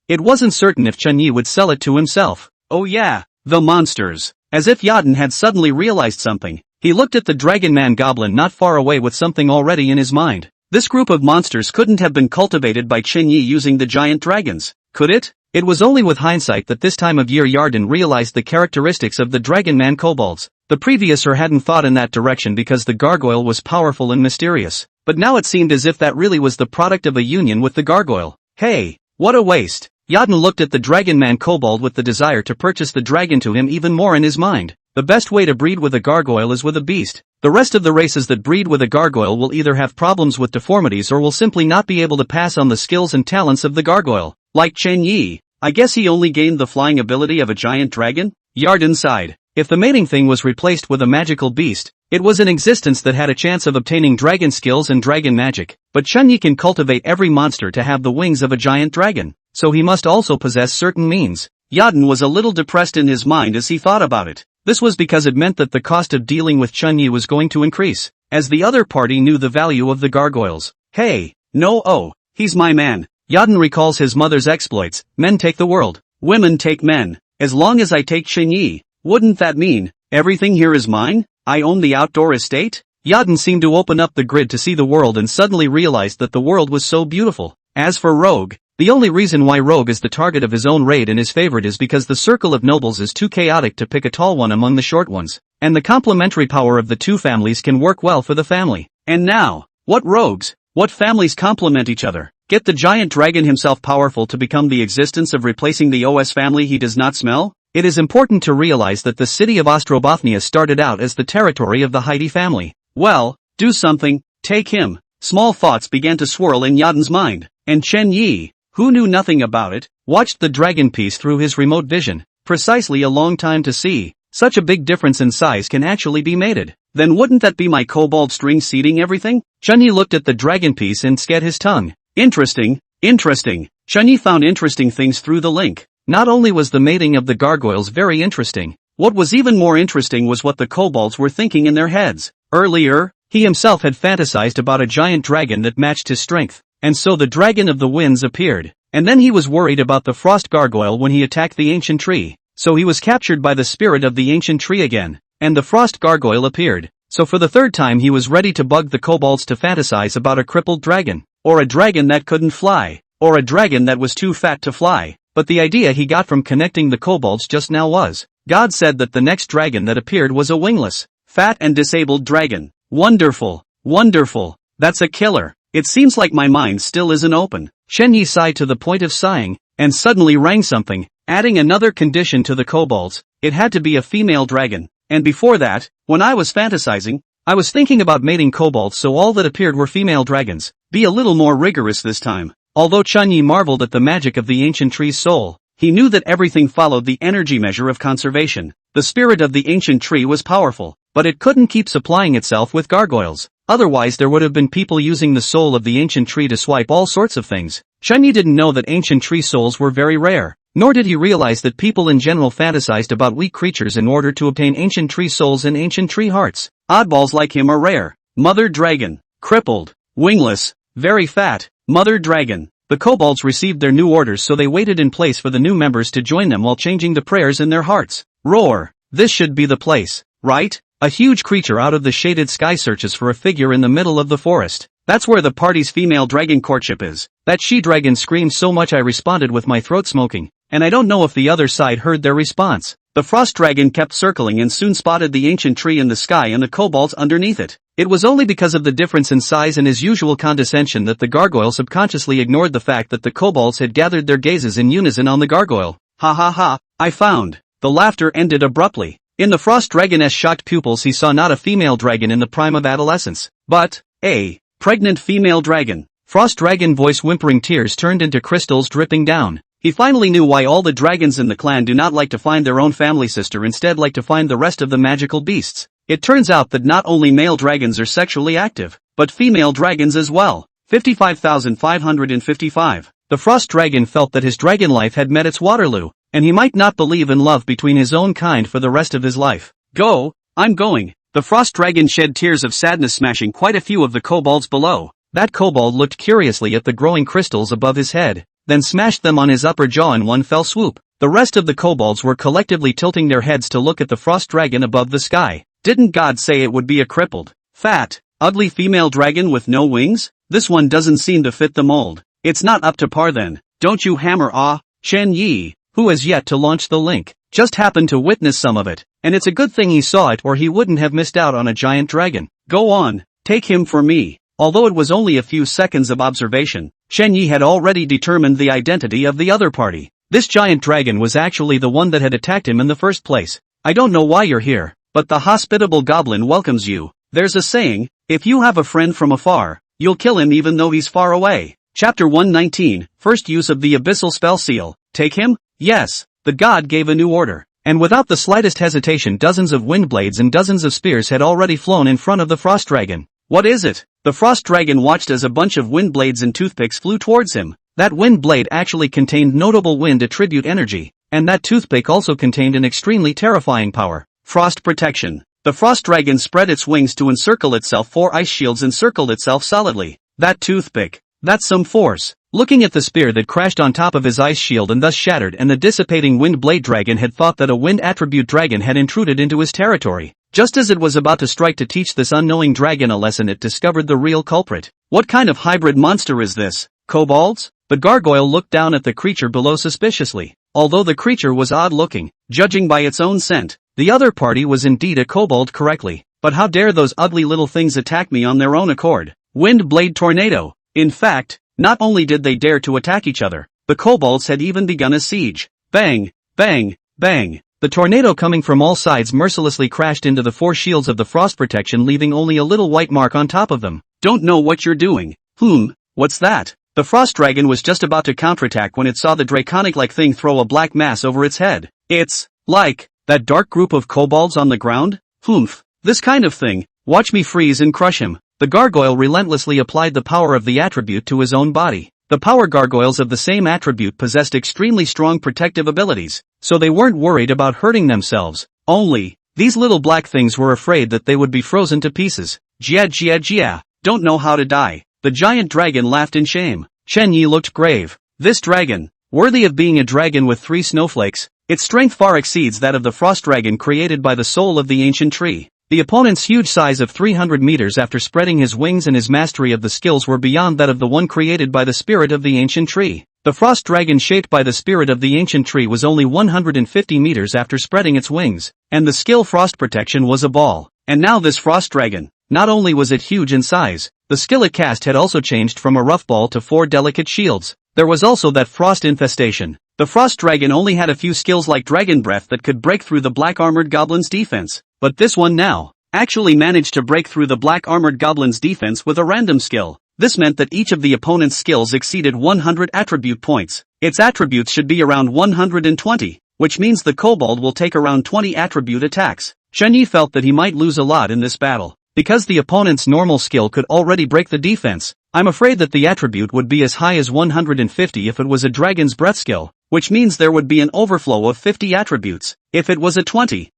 it wasn't certain if Chun-Yi would sell it to himself. Oh yeah, the monsters. As if Yadin had suddenly realized something, he looked at the Dragon Man Goblin not far away with something already in his mind. This group of monsters couldn't have been cultivated by Chun-Yi using the giant dragons, could it? It was only with hindsight that this time of year Yadin realized the characteristics of the Dragon Man kobolds. The previous her hadn't thought in that direction because the gargoyle was powerful and mysterious. But now it seemed as if that really was the product of a union with the gargoyle. Hey, what a waste. Yadin looked at the Dragon Man kobold with the desire to purchase the dragon to him even more in his mind. The best way to breed with a gargoyle is with a beast. The rest of the races that breed with a gargoyle will either have problems with deformities or will simply not be able to pass on the skills and talents of the gargoyle. Like Chun-Yi, I guess he only gained the flying ability of a giant dragon? Yadin sighed. If the mating thing was replaced with a magical beast, it was an existence that had a chance of obtaining dragon skills and dragon magic. But Chun-Yi can cultivate every monster to have the wings of a giant dragon, so he must also possess certain means. Yadin was a little depressed in his mind as he thought about it. This was because it meant that the cost of dealing with Chun-Yi was going to increase, as the other party knew the value of the gargoyles. Hey, no, he's my man. Yadin recalls his mother's exploits. Men take the world, women take men. As long as I take Chun-Yi, wouldn't that mean everything here is mine? I own the outdoor estate? Yadin seemed to open up the grid to see the world and suddenly realized that the world was so beautiful. As for Rogue, the only reason why Rogue is the target of his own raid and his favorite is because the circle of nobles is too chaotic to pick a tall one among the short ones, and the complementary power of the two families can work well for the family. And now, what rogues? What families complement each other? Get the giant dragon himself powerful to become the existence of replacing the OS family he does not smell? It is important to realize that the city of Ostrobothnia started out as the territory of the Heidi family. Well, do something, take him. Small thoughts began to swirl in Yadin's mind, and Chun-Yi, who knew nothing about it, watched the dragon piece through his remote vision. Precisely a long time to see. Such a big difference in size can actually be mated. Then wouldn't that be my kobold string seeding everything? Chun-Yi looked at the dragon piece and scat his tongue. Interesting. Chun-Yi found interesting things through the link. Not only was the mating of the gargoyles very interesting, what was even more interesting was what the kobolds were thinking in their heads. Earlier, he himself had fantasized about a giant dragon that matched his strength, and so the dragon of the winds appeared. And then he was worried about the frost gargoyle when he attacked the ancient tree, so he was captured by the spirit of the ancient tree again, and the frost gargoyle appeared. So for the third time he was ready to bug the kobolds to fantasize about a crippled dragon, or a dragon that couldn't fly, or a dragon that was too fat to fly. But the idea he got from connecting the kobolds just now was, God said that the next dragon that appeared was a wingless, fat and disabled dragon. Wonderful. That's a killer. It seems like my mind still isn't open. Chun-Yi sighed to the point of sighing, and suddenly rang something, adding another condition to the kobolds. It had to be a female dragon. And before that, when I was fantasizing, I was thinking about mating kobolds, so all that appeared were female dragons. Be a little more rigorous this time. Although Chun-Yi marveled at the magic of the ancient tree's soul, he knew that everything followed the energy measure of conservation. The spirit of the ancient tree was powerful, but it couldn't keep supplying itself with gargoyles. Otherwise there would have been people using the soul of the ancient tree to swipe all sorts of things. Chun-Yi didn't know that ancient tree souls were very rare, nor did he realize that people in general fantasized about weak creatures in order to obtain ancient tree souls and ancient tree hearts. Oddballs like him are rare. Mother dragon, crippled, wingless, very fat. Mother dragon. The kobolds received their new orders, so they waited in place for the new members to join them while changing the prayers in their hearts. Roar. This should be the place, right? A huge creature out of the shaded sky searches for a figure in the middle of the forest. That's where the party's female dragon courtship is. That she-dragon screamed so much I responded with my throat smoking, and I don't know if the other side heard their response. The frost dragon kept circling and soon spotted the ancient tree in the sky and the kobolds underneath it. It was only because of the difference in size and his usual condescension that the gargoyle subconsciously ignored the fact that the kobolds had gathered their gazes in unison on the gargoyle. Ha ha ha, I found. The laughter ended abruptly. In the frost dragon's shocked pupils he saw not a female dragon in the prime of adolescence, but a pregnant female dragon. Frost dragon voice whimpering, tears turned into crystals dripping down. He finally knew why all the dragons in the clan do not like to find their own family sister, instead like to find the rest of the magical beasts. It turns out that not only male dragons are sexually active, but female dragons as well. 55,555. The frost dragon felt that his dragon life had met its Waterloo, and he might not believe in love between his own kind for the rest of his life. Go, I'm going. The frost dragon shed tears of sadness, smashing quite a few of the kobolds below. That kobold looked curiously at the growing crystals above his head, then smashed them on his upper jaw in one fell swoop. The rest of the kobolds were collectively tilting their heads to look at the frost dragon above the sky. Didn't God say it would be a crippled, fat, ugly female dragon with no wings? This one doesn't seem to fit the mold. It's not up to par then, don't you hammer? Chen Yi, who has yet to launch the link, just happened to witness some of it, and it's a good thing he saw it or he wouldn't have missed out on a giant dragon. Go on, take him for me. Although it was only a few seconds of observation, Chen Yi had already determined the identity of the other party. This giant dragon was actually the one that had attacked him in the first place. I don't know why you're here, but the hospitable goblin welcomes you. There's a saying, if you have a friend from afar, you'll kill him even though he's far away. Chapter 119, First Use of the Abyssal Spell Seal. Take him? Yes, the god gave a new order. And without the slightest hesitation, dozens of wind blades and dozens of spears had already flown in front of the frost dragon. What is it? The frost dragon watched as a bunch of wind blades and toothpicks flew towards him. That wind blade actually contained notable wind attribute energy, and that toothpick also contained an extremely terrifying power. Frost protection. The frost dragon spread its wings to encircle itself. 4 ice shields encircled itself solidly. That toothpick. That's some force. Looking at the spear that crashed on top of his ice shield and thus shattered, and the dissipating wind blade dragon had thought that a wind attribute dragon had intruded into his territory. Just as it was about to strike to teach this unknowing dragon a lesson, it discovered the real culprit. What kind of hybrid monster is this? Kobolds? The gargoyle looked down at the creature below suspiciously. Although the creature was odd-looking, judging by its own scent, the other party was indeed a kobold correctly. But how dare those ugly little things attack me on their own accord? Wind blade tornado. In fact, not only did they dare to attack each other, the kobolds had even begun a siege. Bang, bang, bang. The tornado coming from all sides mercilessly crashed into the 4 shields of the frost protection, leaving only a little white mark on top of them. Don't know what you're doing. What's that? The frost dragon was just about to counterattack when it saw the draconic-like thing throw a black mass over its head. It's like that dark group of kobolds on the ground? This kind of thing. Watch me freeze and crush him. The gargoyle relentlessly applied the power of the attribute to his own body. The power gargoyles of the same attribute possessed extremely strong protective abilities, so they weren't worried about hurting themselves. Only, these little black things were afraid that they would be frozen to pieces. Jia, don't know how to die. The giant dragon laughed in shame. Chen Yi looked grave. This dragon, worthy of being a dragon with 3 snowflakes, its strength far exceeds that of the frost dragon created by the soul of the ancient tree. The opponent's huge size of 300 meters after spreading his wings and his mastery of the skills were beyond that of the one created by the spirit of the ancient tree. The frost dragon shaped by the spirit of the ancient tree was only 150 meters after spreading its wings, and the skill frost protection was a ball. And now this frost dragon, not only was it huge in size, the skill it cast had also changed from a rough ball to 4 delicate shields. There was also that frost infestation. The frost dragon only had a few skills like dragon breath that could break through the black armored goblin's defense. But this one now actually managed to break through the black armored goblin's defense with a random skill. This meant that each of the opponent's skills exceeded 100 attribute points. Its attributes should be around 120, which means the kobold will take around 20 attribute attacks. Chen Yi felt that he might lose a lot in this battle. Because the opponent's normal skill could already break the defense, I'm afraid that the attribute would be as high as 150 if it was a dragon's breath skill, which means there would be an overflow of 50 attributes. If it was a 20-30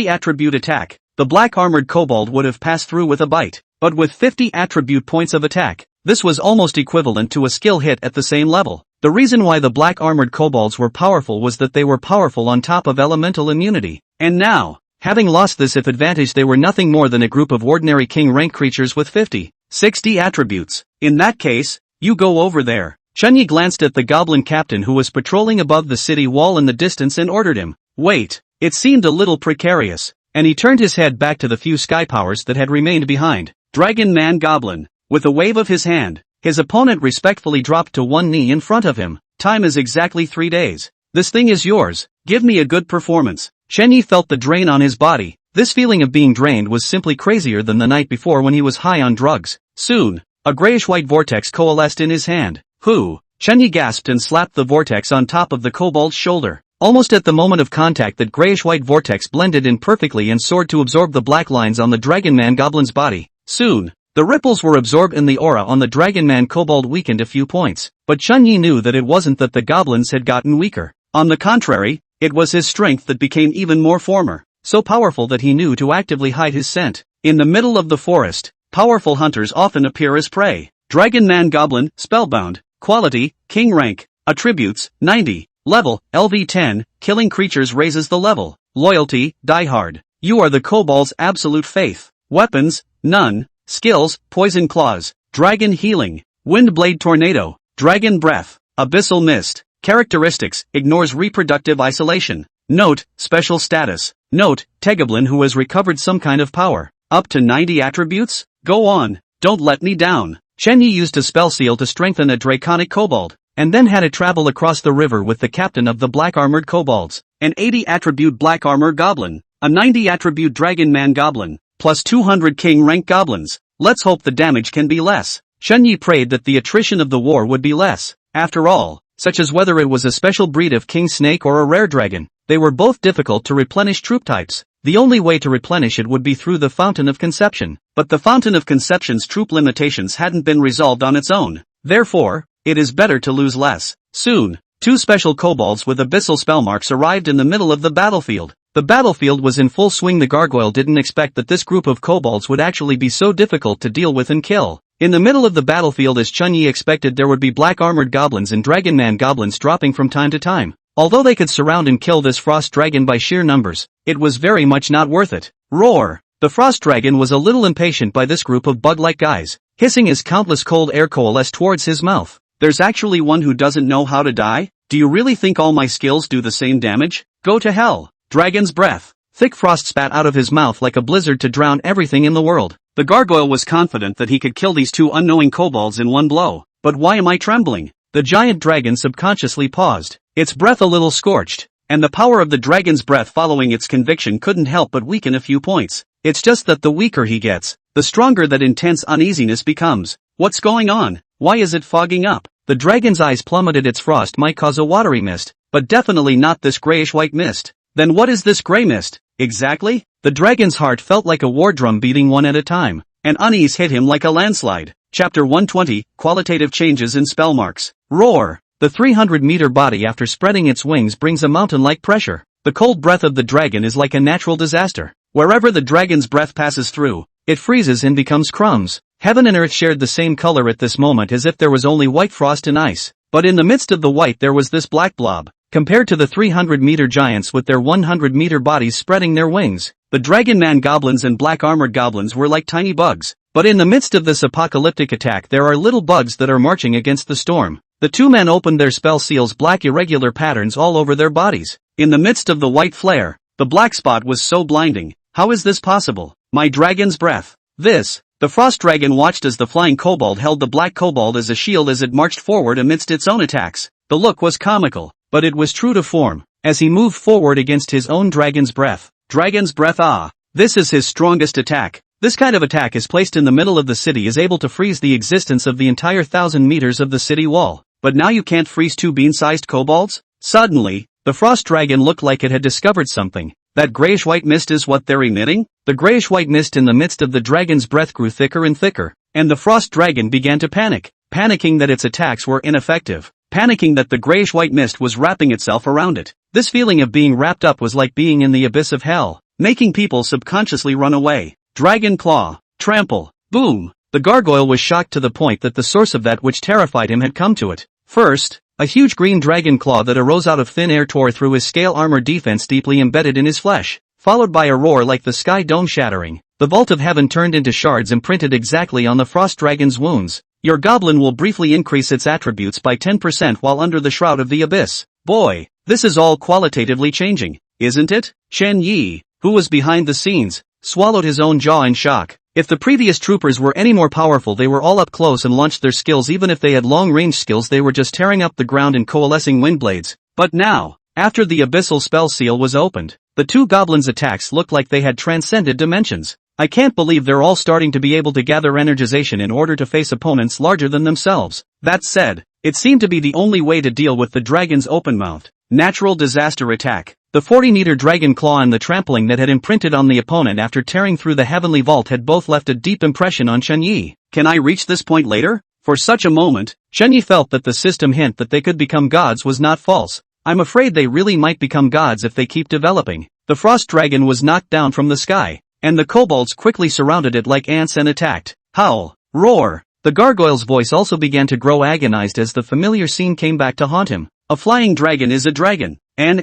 attribute attack, the black armored kobold would have passed through with a bite. But with 50 attribute points of attack, this was almost equivalent to a skill hit at the same level. The reason why the black armored kobolds were powerful was that they were powerful on top of elemental immunity. And now, having lost this advantage, they were nothing more than a group of ordinary king rank creatures with 50-60 attributes. In that case, you go over there. Chen Yi glanced at the goblin captain who was patrolling above the city wall in the distance and ordered him. Wait, It seemed a little precarious, and he turned his head back to the few sky powers that had remained behind. Dragon Man Goblin. With a wave of his hand, his opponent respectfully dropped to one knee in front of him. Time is exactly 3 days. This thing is yours. Give me a good performance. Chen Yi felt the drain on his body. This feeling of being drained was simply crazier than the night before when he was high on drugs. Soon, a grayish-white vortex coalesced in his hand. Whew! Chen Yi gasped and slapped the vortex on top of the kobold's shoulder. Almost at the moment of contact, that grayish-white vortex blended in perfectly and soared to absorb the black lines on the Dragon Man Goblin's body. Soon, the ripples were absorbed in the aura on the Dragon Man kobold weakened a few points. But Chen Yi knew that it wasn't that the goblins had gotten weaker. On the contrary, it was his strength that became even more former, so powerful that he knew to actively hide his scent. In the middle of the forest, powerful hunters often appear as prey. Dragon Man Goblin, Spellbound, Quality, King Rank, Attributes, 90, Level, LV 10, Killing creatures raises the level. Loyalty, Die Hard. You are the kobold's absolute faith. Weapons, none. Skills, Poison Claws, Dragon Healing, Wind Blade Tornado, Dragon Breath, Abyssal Mist. Characteristics, ignores reproductive isolation. Note, Special Status. Note, Goblin who has recovered some kind of power. Up to 90 attributes? Go on, don't let me down. Chen Yi used a spell seal to strengthen a draconic kobold, and then had it travel across the river with the captain of the black-armored kobolds. An 80-attribute black armor goblin, a 90-attribute Dragon Man Goblin, plus 200 King Rank goblins. Let's hope the damage can be less. Chen Yi prayed that the attrition of the war would be less. After all, such as whether it was a special breed of king snake or a rare dragon, they were both difficult to replenish troop types. The only way to replenish it would be through the Fountain of Conception. But the Fountain of Conception's troop limitations hadn't been resolved on its own. Therefore, it is better to lose less. Soon, 2 special kobolds with abyssal spell marks arrived in the middle of the battlefield. The battlefield was in full swing. The gargoyle didn't expect that this group of kobolds would actually be so difficult to deal with and kill. In the middle of the battlefield, as Chen Yi expected, there would be black armored goblins and Dragon Man goblins dropping from time to time. Although they could surround and kill this frost dragon by sheer numbers, it was very much not worth it. Roar! The frost dragon was a little impatient by this group of bug-like guys. Hissing as countless cold air coalesced towards his mouth. There's actually one who doesn't know how to die? Do you really think all my skills do the same damage? Go to hell! Dragon's Breath. Thick frost spat out of his mouth like a blizzard to drown everything in the world. The gargoyle was confident that he could kill these 2 unknowing kobolds in one blow. But why am I trembling? The giant dragon subconsciously paused, its breath a little scorched, and the power of the dragon's breath following its conviction couldn't help but weaken a few points. It's just that the weaker he gets, the stronger that intense uneasiness becomes. What's going on? Why is it fogging up? The dragon's eyes plummeted. Its frost might cause a watery mist, but definitely not this grayish-white mist. Then what is this gray mist, exactly? The dragon's heart felt like a war drum beating one at a time, and unease hit him like a landslide. Chapter 120, Qualitative Changes in Spell Marks. Roar! The 300-meter body after spreading its wings brings a mountain-like pressure. The cold breath of the dragon is like a natural disaster. Wherever the dragon's breath passes through, it freezes and becomes crumbs. Heaven and earth shared the same color at this moment, as if there was only white frost and ice. But in the midst of the white there was this black blob. Compared to the 300-meter giants with their 100-meter bodies spreading their wings, the Dragon Man goblins and black armored goblins were like tiny bugs. But in the midst of this apocalyptic attack there are little bugs that are marching against the storm. The 2 men opened their spell seals, black irregular patterns all over their bodies. In the midst of the white flare, the black spot was so blinding. How is this possible? My dragon's breath. This. The frost dragon watched as the flying kobold held the black kobold as a shield as it marched forward amidst its own attacks. The look was comical, but it was true to form, as he moved forward against his own dragon's breath. Dragon's breath. Ah! This is his strongest attack. This kind of attack is placed in the middle of the city, is able to freeze the existence of the entire 1,000 meters of the city wall. But now you can't freeze 2 bean-sized kobolds? Suddenly, the frost dragon looked like it had discovered something. That grayish-white mist is what they're emitting? The grayish-white mist in the midst of the dragon's breath grew thicker and thicker, and the frost dragon began to panic. Panicking that its attacks were ineffective. Panicking that the grayish-white mist was wrapping itself around it. This feeling of being wrapped up was like being in the abyss of hell, making people subconsciously run away. Dragon Claw. Trample. Boom. The gargoyle was shocked to the point that the source of that which terrified him had come to it. First, a huge green dragon claw that arose out of thin air tore through his scale armor defense deeply embedded in his flesh, followed by a roar like the sky dome shattering. The vault of heaven turned into shards imprinted exactly on the frost dragon's wounds. Your goblin will briefly increase its attributes by 10% while under the shroud of the abyss. Boy, this is all qualitatively changing. isn't it? Chen Yi, who was behind the scenes, swallowed his own jaw in shock. If the previous troopers were any more powerful, they were all up close and launched their skills. Even if they had long-range skills, they were just tearing up the ground and coalescing wind blades. But now, after the abyssal spell seal was opened, the two goblins' attacks looked like they had transcended dimensions. I can't believe they're all starting to be able to gather energization in order to face opponents larger than themselves. That said, it seemed to be the only way to deal with the dragon's open-mouthed, natural disaster attack. The 40-meter dragon claw and the trampling that had imprinted on the opponent after tearing through the heavenly vault had both left a deep impression on Chen Yi. Can I reach this point later? For such a moment, Chen Yi felt that the system hint that they could become gods was not false. I'm afraid they really might become gods if they keep developing. The frost dragon was knocked down from the sky, and the kobolds quickly surrounded it like ants and attacked. Howl, roar. The gargoyle's voice also began to grow agonized as the familiar scene came back to haunt him. A flying dragon is a dragon, and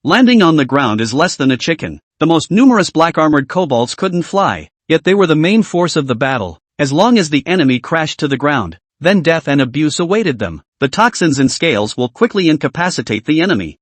landing on the ground is less than a chicken. The most numerous black-armored kobolds couldn't fly, yet they were the main force of the battle. As long as the enemy crashed to the ground, then death and abuse awaited them. The toxins and scales will quickly incapacitate the enemy.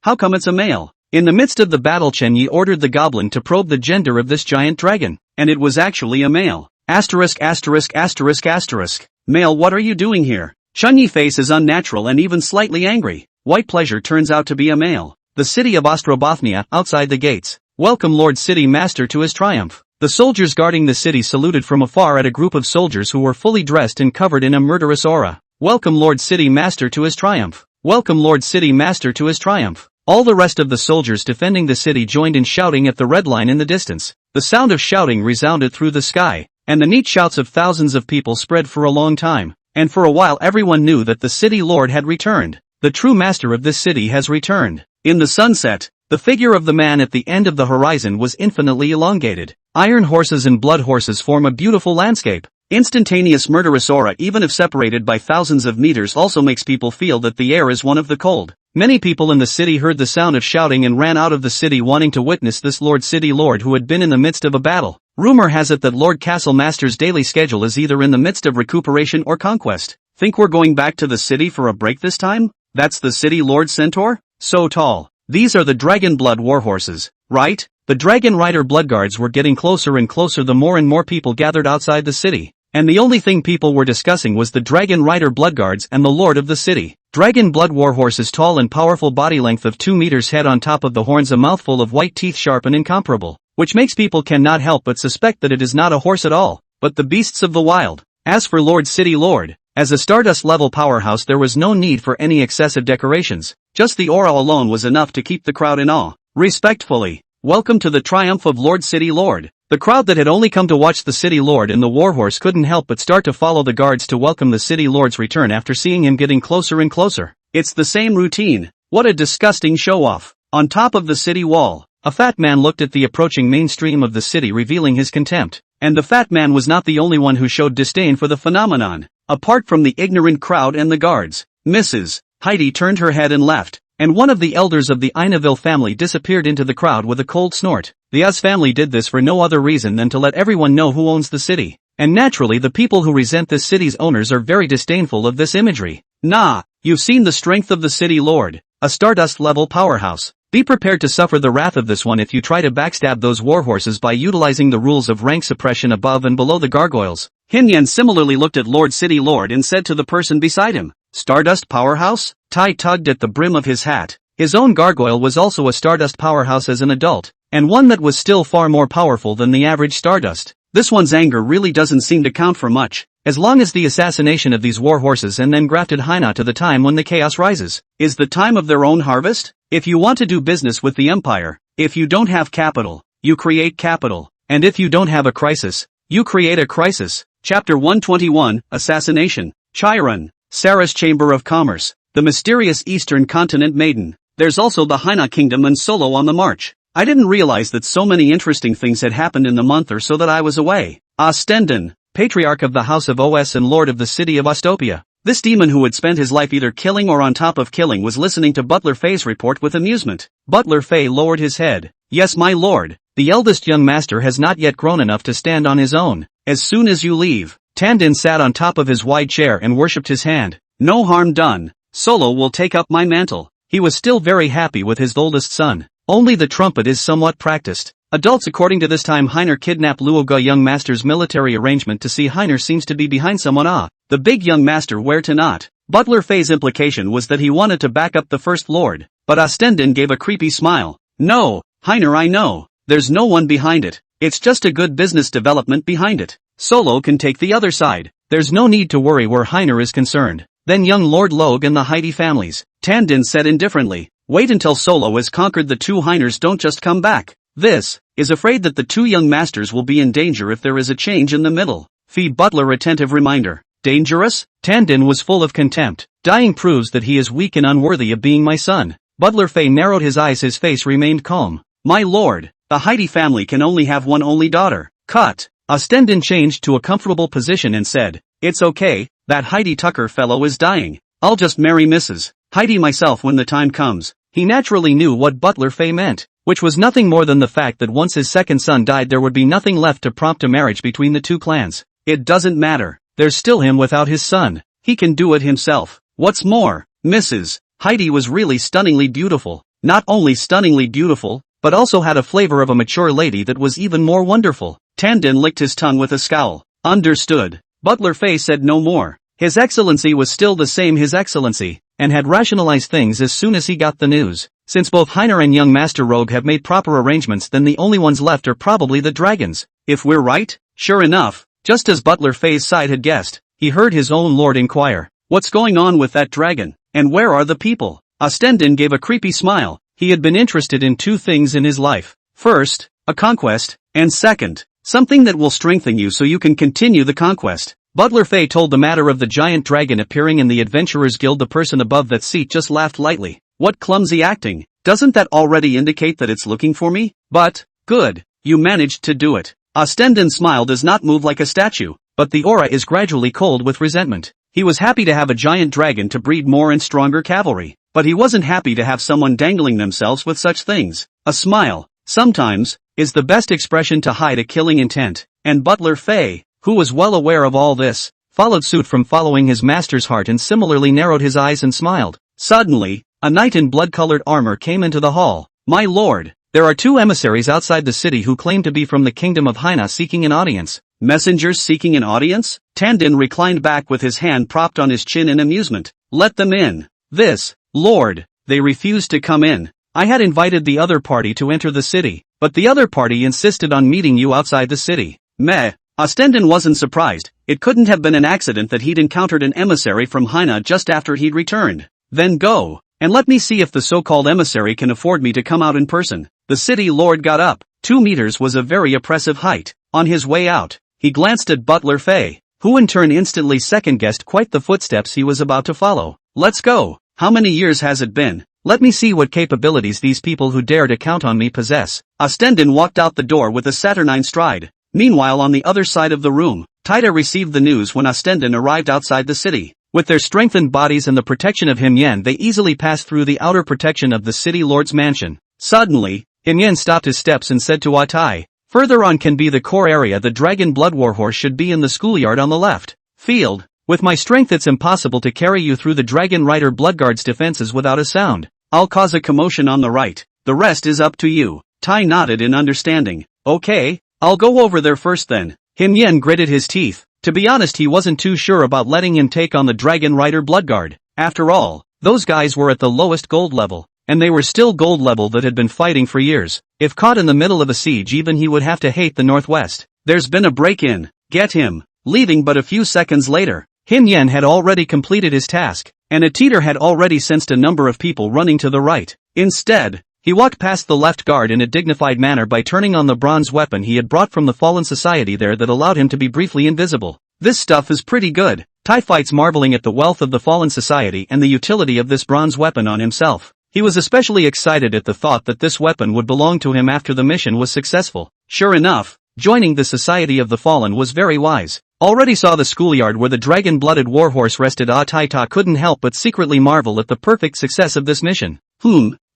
How come it's a male? In the midst of the battle, Chen Yi ordered the goblin to probe the gender of this giant dragon, and it was actually a male. Asterisk asterisk asterisk asterisk. Male, what are you doing here? Chen Yi's face is unnatural and even slightly angry. White pleasure turns out to be a male. The city of Ostrobothnia, outside the gates. Welcome Lord City Master to his triumph. The soldiers guarding the city saluted from afar at a group of soldiers who were fully dressed and covered in a murderous aura. Welcome Lord City Master to his triumph. Welcome Lord City Master to his triumph. All the rest of the soldiers defending the city joined in shouting at the red line in the distance. The sound of shouting resounded through the sky, and the neat shouts of thousands of people spread for a long time. And for a while everyone knew that the city lord had returned. The true master of this city has returned. In the sunset, the figure of the man at the end of the horizon was infinitely elongated. Iron horses and blood horses form a beautiful landscape. Instantaneous murderous aura, even if separated by thousands of meters, also makes people feel that the air is one of the cold. Many people in the city heard the sound of shouting and ran out of the city wanting to witness this Lord City Lord who had been in the midst of a battle. Rumor has it that Lord Castle Master's daily schedule is either in the midst of recuperation or conquest. Think we're going back to the city for a break this time? That's the City Lord Centaur? So tall. These are the Dragon Blood warhorses, right? The Dragon Rider Bloodguards were getting closer and closer the more and more people gathered outside the city. And the only thing people were discussing was the Dragon Rider Bloodguards and the Lord of the city. Dragon Blood warhorses, tall and powerful, body length of 2 meters, head on top of the horns, a mouthful of white teeth, sharp and incomparable, which makes people cannot help but suspect that it is not a horse at all, but the beasts of the wild. As for Lord City Lord, as a Stardust level powerhouse, there was no need for any excessive decorations. Just the aura alone was enough to keep the crowd in awe. Respectfully, welcome to the triumph of Lord City Lord. The crowd that had only come to watch the City Lord and the warhorse couldn't help but start to follow the guards to welcome the City Lord's return after seeing him getting closer and closer. It's the same routine. What a disgusting show-off. On top of the city wall, a fat man looked at the approaching mainstream of the city, revealing his contempt. And the fat man was not the only one who showed disdain for the phenomenon. Apart from the ignorant crowd and the guards, Mrs. Heidi turned her head and left, and one of the elders of the Eineville family disappeared into the crowd with a cold snort. The Uz family did this for no other reason than to let everyone know who owns the city. And naturally the people who resent this city's owners are very disdainful of this imagery. Nah, you've seen the strength of the City Lord, a Stardust-level powerhouse. Be prepared to suffer the wrath of this one if you try to backstab those warhorses by utilizing the rules of rank suppression above and below the gargoyles. Hinyan similarly looked at Lord City Lord and said to the person beside him, Stardust powerhouse? Tai tugged at the brim of his hat. His own gargoyle was also a Stardust powerhouse as an adult, and one that was still far more powerful than the average Stardust. This one's anger really doesn't seem to count for much, as long as the assassination of these warhorses and then grafted Haina to the time when the chaos rises is the time of their own harvest. If you want to do business with the Empire, if you don't have capital, you create capital, and if you don't have a crisis, you create a crisis. Chapter 121, Assassination. Chiron, Sarah's Chamber of Commerce, the mysterious Eastern Continent Maiden. There's also the Haina Kingdom and Solo on the march. I didn't realize that so many interesting things had happened in the month or so that I was away. Ostenden, Patriarch of the House of Os and Lord of the City of Ostopia. This demon who had spent his life either killing or on top of killing was listening to Butler Fay's report with amusement. Butler Fay lowered his head. Yes, my lord. The eldest young master has not yet grown enough to stand on his own. As soon as you leave. Tandin sat on top of his wide chair and worshipped his hand. No harm done. Solo will take up my mantle. He was still very happy with his oldest son. Only the trumpet is somewhat practiced. Adults according to this time Heiner kidnap Luoga young master's military arrangement to see Heiner seems to be behind someone the big young master where to not. Butler Fay's implication was that he wanted to back up the First Lord, but Ostenden gave a creepy smile. No, Heiner I know, there's no one behind it, it's just a good business development behind it. Solo can take the other side, there's no need to worry where Heiner is concerned. Then young Lord Logue and the Heidi families. Tandin said indifferently, wait until Solo has conquered the two Heiners don't just come back. This is afraid that the two young masters will be in danger if there is a change in the middle. Fee Butler attentive reminder. Dangerous? Tandin was full of contempt. Dying proves that he is weak and unworthy of being my son. Butler Fay narrowed his eyes, his face remained calm. My lord, the Heidi family can only have one only daughter. Cut. Ostenden changed to a comfortable position and said, it's okay, that Heidi Tucker fellow is dying. I'll just marry Mrs. Heidi myself when the time comes. He naturally knew what Butler Fay meant, which was nothing more than the fact that once his second son died there would be nothing left to prompt a marriage between the two clans. It doesn't matter. There's still him without his son. He can do it himself. What's more, Mrs. Heidi was really stunningly beautiful. Not only stunningly beautiful, but also had a flavor of a mature lady that was even more wonderful. Tandin licked his tongue with a scowl. Understood. Butler Fay said no more. His Excellency was still the same His Excellency, and had rationalized things as soon as he got the news. Since both Heiner and young Master Rogue have made proper arrangements, then the only ones left are probably the dragons. If we're right? Sure enough. Just as Butler Fay's side had guessed, he heard his own lord inquire, what's going on with that dragon, and where are the people? Ostenden gave a creepy smile. He had been interested in two things in his life. First, a conquest, and second, something that will strengthen you so you can continue the conquest. Butler Fay told the matter of the giant dragon appearing in the Adventurers Guild. The person above that seat just laughed lightly. What clumsy acting, doesn't that already indicate that it's looking for me? But, good, you managed to do it. Ostenden's smile does not move like a statue, but the aura is gradually cold with resentment. He was happy to have a giant dragon to breed more and stronger cavalry, but he wasn't happy to have someone dangling themselves with such things. A smile, sometimes, is the best expression to hide a killing intent, and Butler Fay, who was well aware of all this, followed suit from following his master's heart and similarly narrowed his eyes and smiled. Suddenly, a knight in blood-colored armor came into the hall. My lord, there are two emissaries outside the city who claim to be from the kingdom of Haina seeking an audience. Messengers seeking an audience? Tandin reclined back with his hand propped on his chin in amusement. Let them in. This, lord, they refused to come in. I had invited the other party to enter the city, but the other party insisted on meeting you outside the city. Meh. Ostenden wasn't surprised. It couldn't have been an accident that he'd encountered an emissary from Haina just after he'd returned. Then go, and let me see if the so-called emissary can afford me to come out in person. The city lord got up. 2 meters was a very oppressive height. On his way out, he glanced at Butler Fay, who in turn instantly second-guessed quite the footsteps he was about to follow. Let's go. How many years has it been? Let me see what capabilities these people who dare to count on me possess. Ostenden walked out the door with a saturnine stride. Meanwhile, on the other side of the room, Taita received the news when Ostenden arrived outside the city. With their strengthened bodies and the protection of Him Yen, they easily passed through the outer protection of the city lord's mansion. Suddenly, Him Yen stopped his steps and said to Atai, further on can be the core area. The dragon blood warhorse should be in the schoolyard on the left field. With my strength it's impossible to carry you through the dragon rider bloodguard's defenses without a sound. I'll cause a commotion on the right. The rest is up to you. Tai nodded in understanding. Okay, I'll go over there first then. Him Yen gritted his teeth. To be honest, he wasn't too sure about letting him take on the dragon rider bloodguard. After all, those guys were at the lowest gold level, and they were still gold level that had been fighting for years. If caught in the middle of a siege, even he would have to hate the Northwest. There's been a break-in. Get him. Leaving but a few seconds later, Him Yen had already completed his task, and a teeter had already sensed a number of people running to the right. Instead, he walked past the left guard in a dignified manner by turning on the bronze weapon he had brought from the fallen society there that allowed him to be briefly invisible. This stuff is pretty good. Tai fights marveling at the wealth of the fallen society and the utility of this bronze weapon on himself. He was especially excited at the thought that this weapon would belong to him after the mission was successful. Sure enough, joining the Society of the Fallen was very wise. Already saw the schoolyard where the dragon-blooded warhorse rested. Taita couldn't help but secretly marvel at the perfect success of this mission.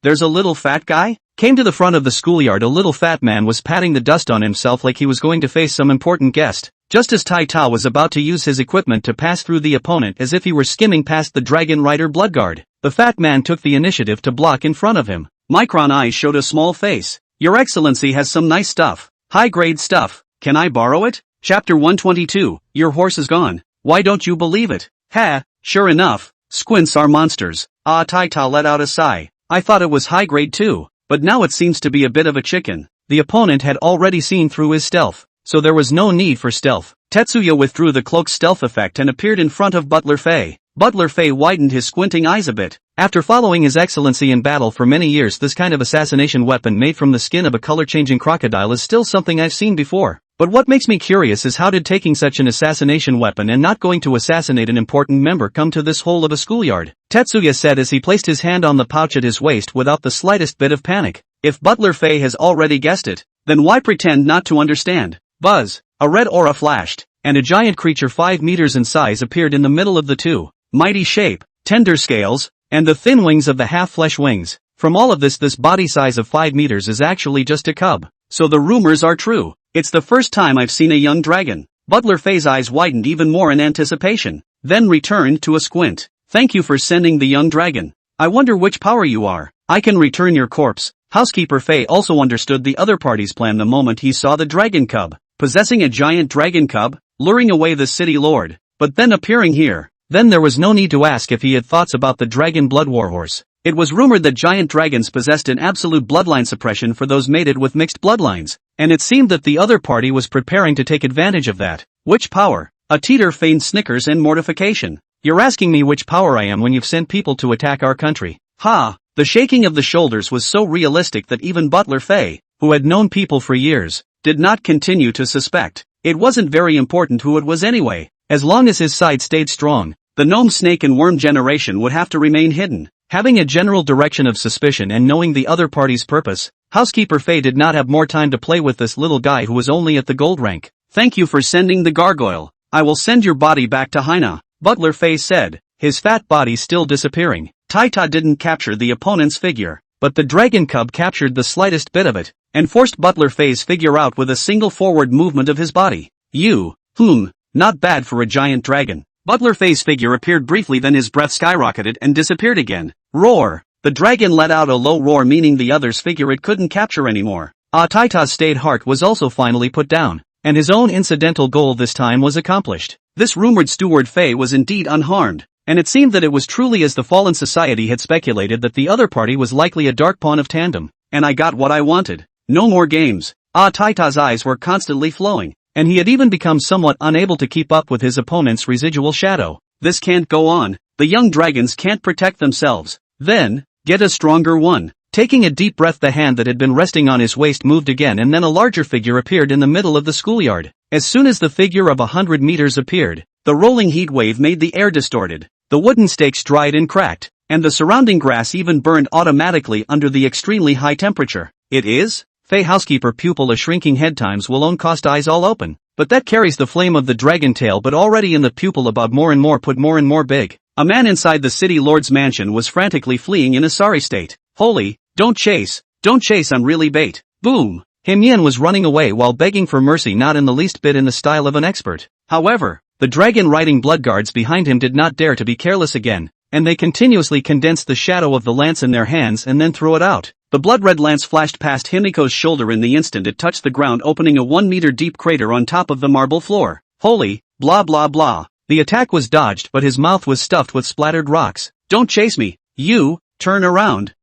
There's a little fat guy? Came to the front of the schoolyard. A little fat man was patting the dust on himself like he was going to face some important guest. Just as Taita was about to use his equipment to pass through the opponent as if he were skimming past the dragon rider bloodguard, the fat man took the initiative to block in front of him. Micron eyes showed a small face. Your Excellency has some nice stuff. High-grade stuff. Can I borrow it? Chapter 122, your horse is gone. Why don't you believe it? Ha, sure enough, squints are monsters. Taita let out a sigh. I thought it was high-grade too, but now it seems to be a bit of a chicken. The opponent had already seen through his stealth, so there was no need for stealth. Tetsuya withdrew the cloak's stealth effect and appeared in front of Butler Fei. Butler Fei widened his squinting eyes a bit. After following His Excellency in battle for many years, this kind of assassination weapon made from the skin of a color-changing crocodile is still something I've seen before. But what makes me curious is how did taking such an assassination weapon and not going to assassinate an important member come to this hole of a schoolyard? Tetsuya said as he placed his hand on the pouch at his waist without the slightest bit of panic. If Butler Fei has already guessed it, then why pretend not to understand? Buzz! A red aura flashed, and a giant creature 5 meters in size appeared in the middle of the two. Mighty shape, tender scales, and the thin wings of the half-flesh wings. From all of this body size of 5 meters is actually just a cub. So the rumors are true. It's the first time I've seen a young dragon. Butler Fei's eyes widened even more in anticipation, then returned to a squint. Thank you for sending the young dragon. I wonder which power you are. I can return your corpse. Housekeeper Fei also understood the other party's plan the moment he saw the dragon cub. Possessing a giant dragon cub, luring away the city lord, but then appearing here. Then there was no need to ask if he had thoughts about the dragon blood warhorse. It was rumored that giant dragons possessed an absolute bloodline suppression for those mated with mixed bloodlines, and it seemed that the other party was preparing to take advantage of that. Which power? A teeter feigned snickers and mortification. You're asking me which power I am when you've sent people to attack our country. Ha! The shaking of the shoulders was so realistic that even Butler Fei, who had known people for years, did not continue to suspect. It wasn't very important who it was anyway. As long as his side stayed strong, the gnome snake and worm generation would have to remain hidden. Having a general direction of suspicion and knowing the other party's purpose, Housekeeper Fei did not have more time to play with this little guy who was only at the gold rank. Thank you for sending the gargoyle. I will send your body back to Haina, Butler Fei said, his fat body still disappearing. Taita didn't capture the opponent's figure, but the dragon cub captured the slightest bit of it, and forced Butler Fei's figure out with a single forward movement of his body. Not bad for a giant dragon. Butler Fei's figure appeared briefly, then his breath skyrocketed and disappeared again. Roar! The dragon let out a low roar, meaning the other's figure it couldn't capture anymore. Taita's stayed heart was also finally put down, and his own incidental goal this time was accomplished. This rumored steward Fei was indeed unharmed, and it seemed that it was truly as the fallen society had speculated, that the other party was likely a dark pawn of tandem, and I got what I wanted. No more games. Taita's eyes were constantly flowing, and he had even become somewhat unable to keep up with his opponent's residual shadow. This can't go on. The young dragons can't protect themselves. Then, get a stronger one. Taking a deep breath, the hand that had been resting on his waist moved again, and then a larger figure appeared in the middle of the schoolyard. As soon as the figure of 100 meters appeared, the rolling heat wave made the air distorted. The wooden stakes dried and cracked, and the surrounding grass even burned automatically under the extremely high temperature. It is? Fei housekeeper pupil a shrinking head times will own cost eyes all open. But that carries the flame of the dragon tail, but already in the pupil above more and more big. A man inside the city lord's mansion was frantically fleeing in a sorry state. Holy, don't chase, I'm really bait. Boom! Himyan was running away while begging for mercy, not in the least bit in the style of an expert. However, the dragon riding bloodguards behind him did not dare to be careless again, and they continuously condensed the shadow of the lance in their hands and then threw it out. The blood-red lance flashed past Himiko's shoulder in the instant it touched the ground, opening a 1-meter-deep crater on top of the marble floor. Holy, blah blah blah. The attack was dodged, but his mouth was stuffed with splattered rocks. Don't chase me. You, turn around.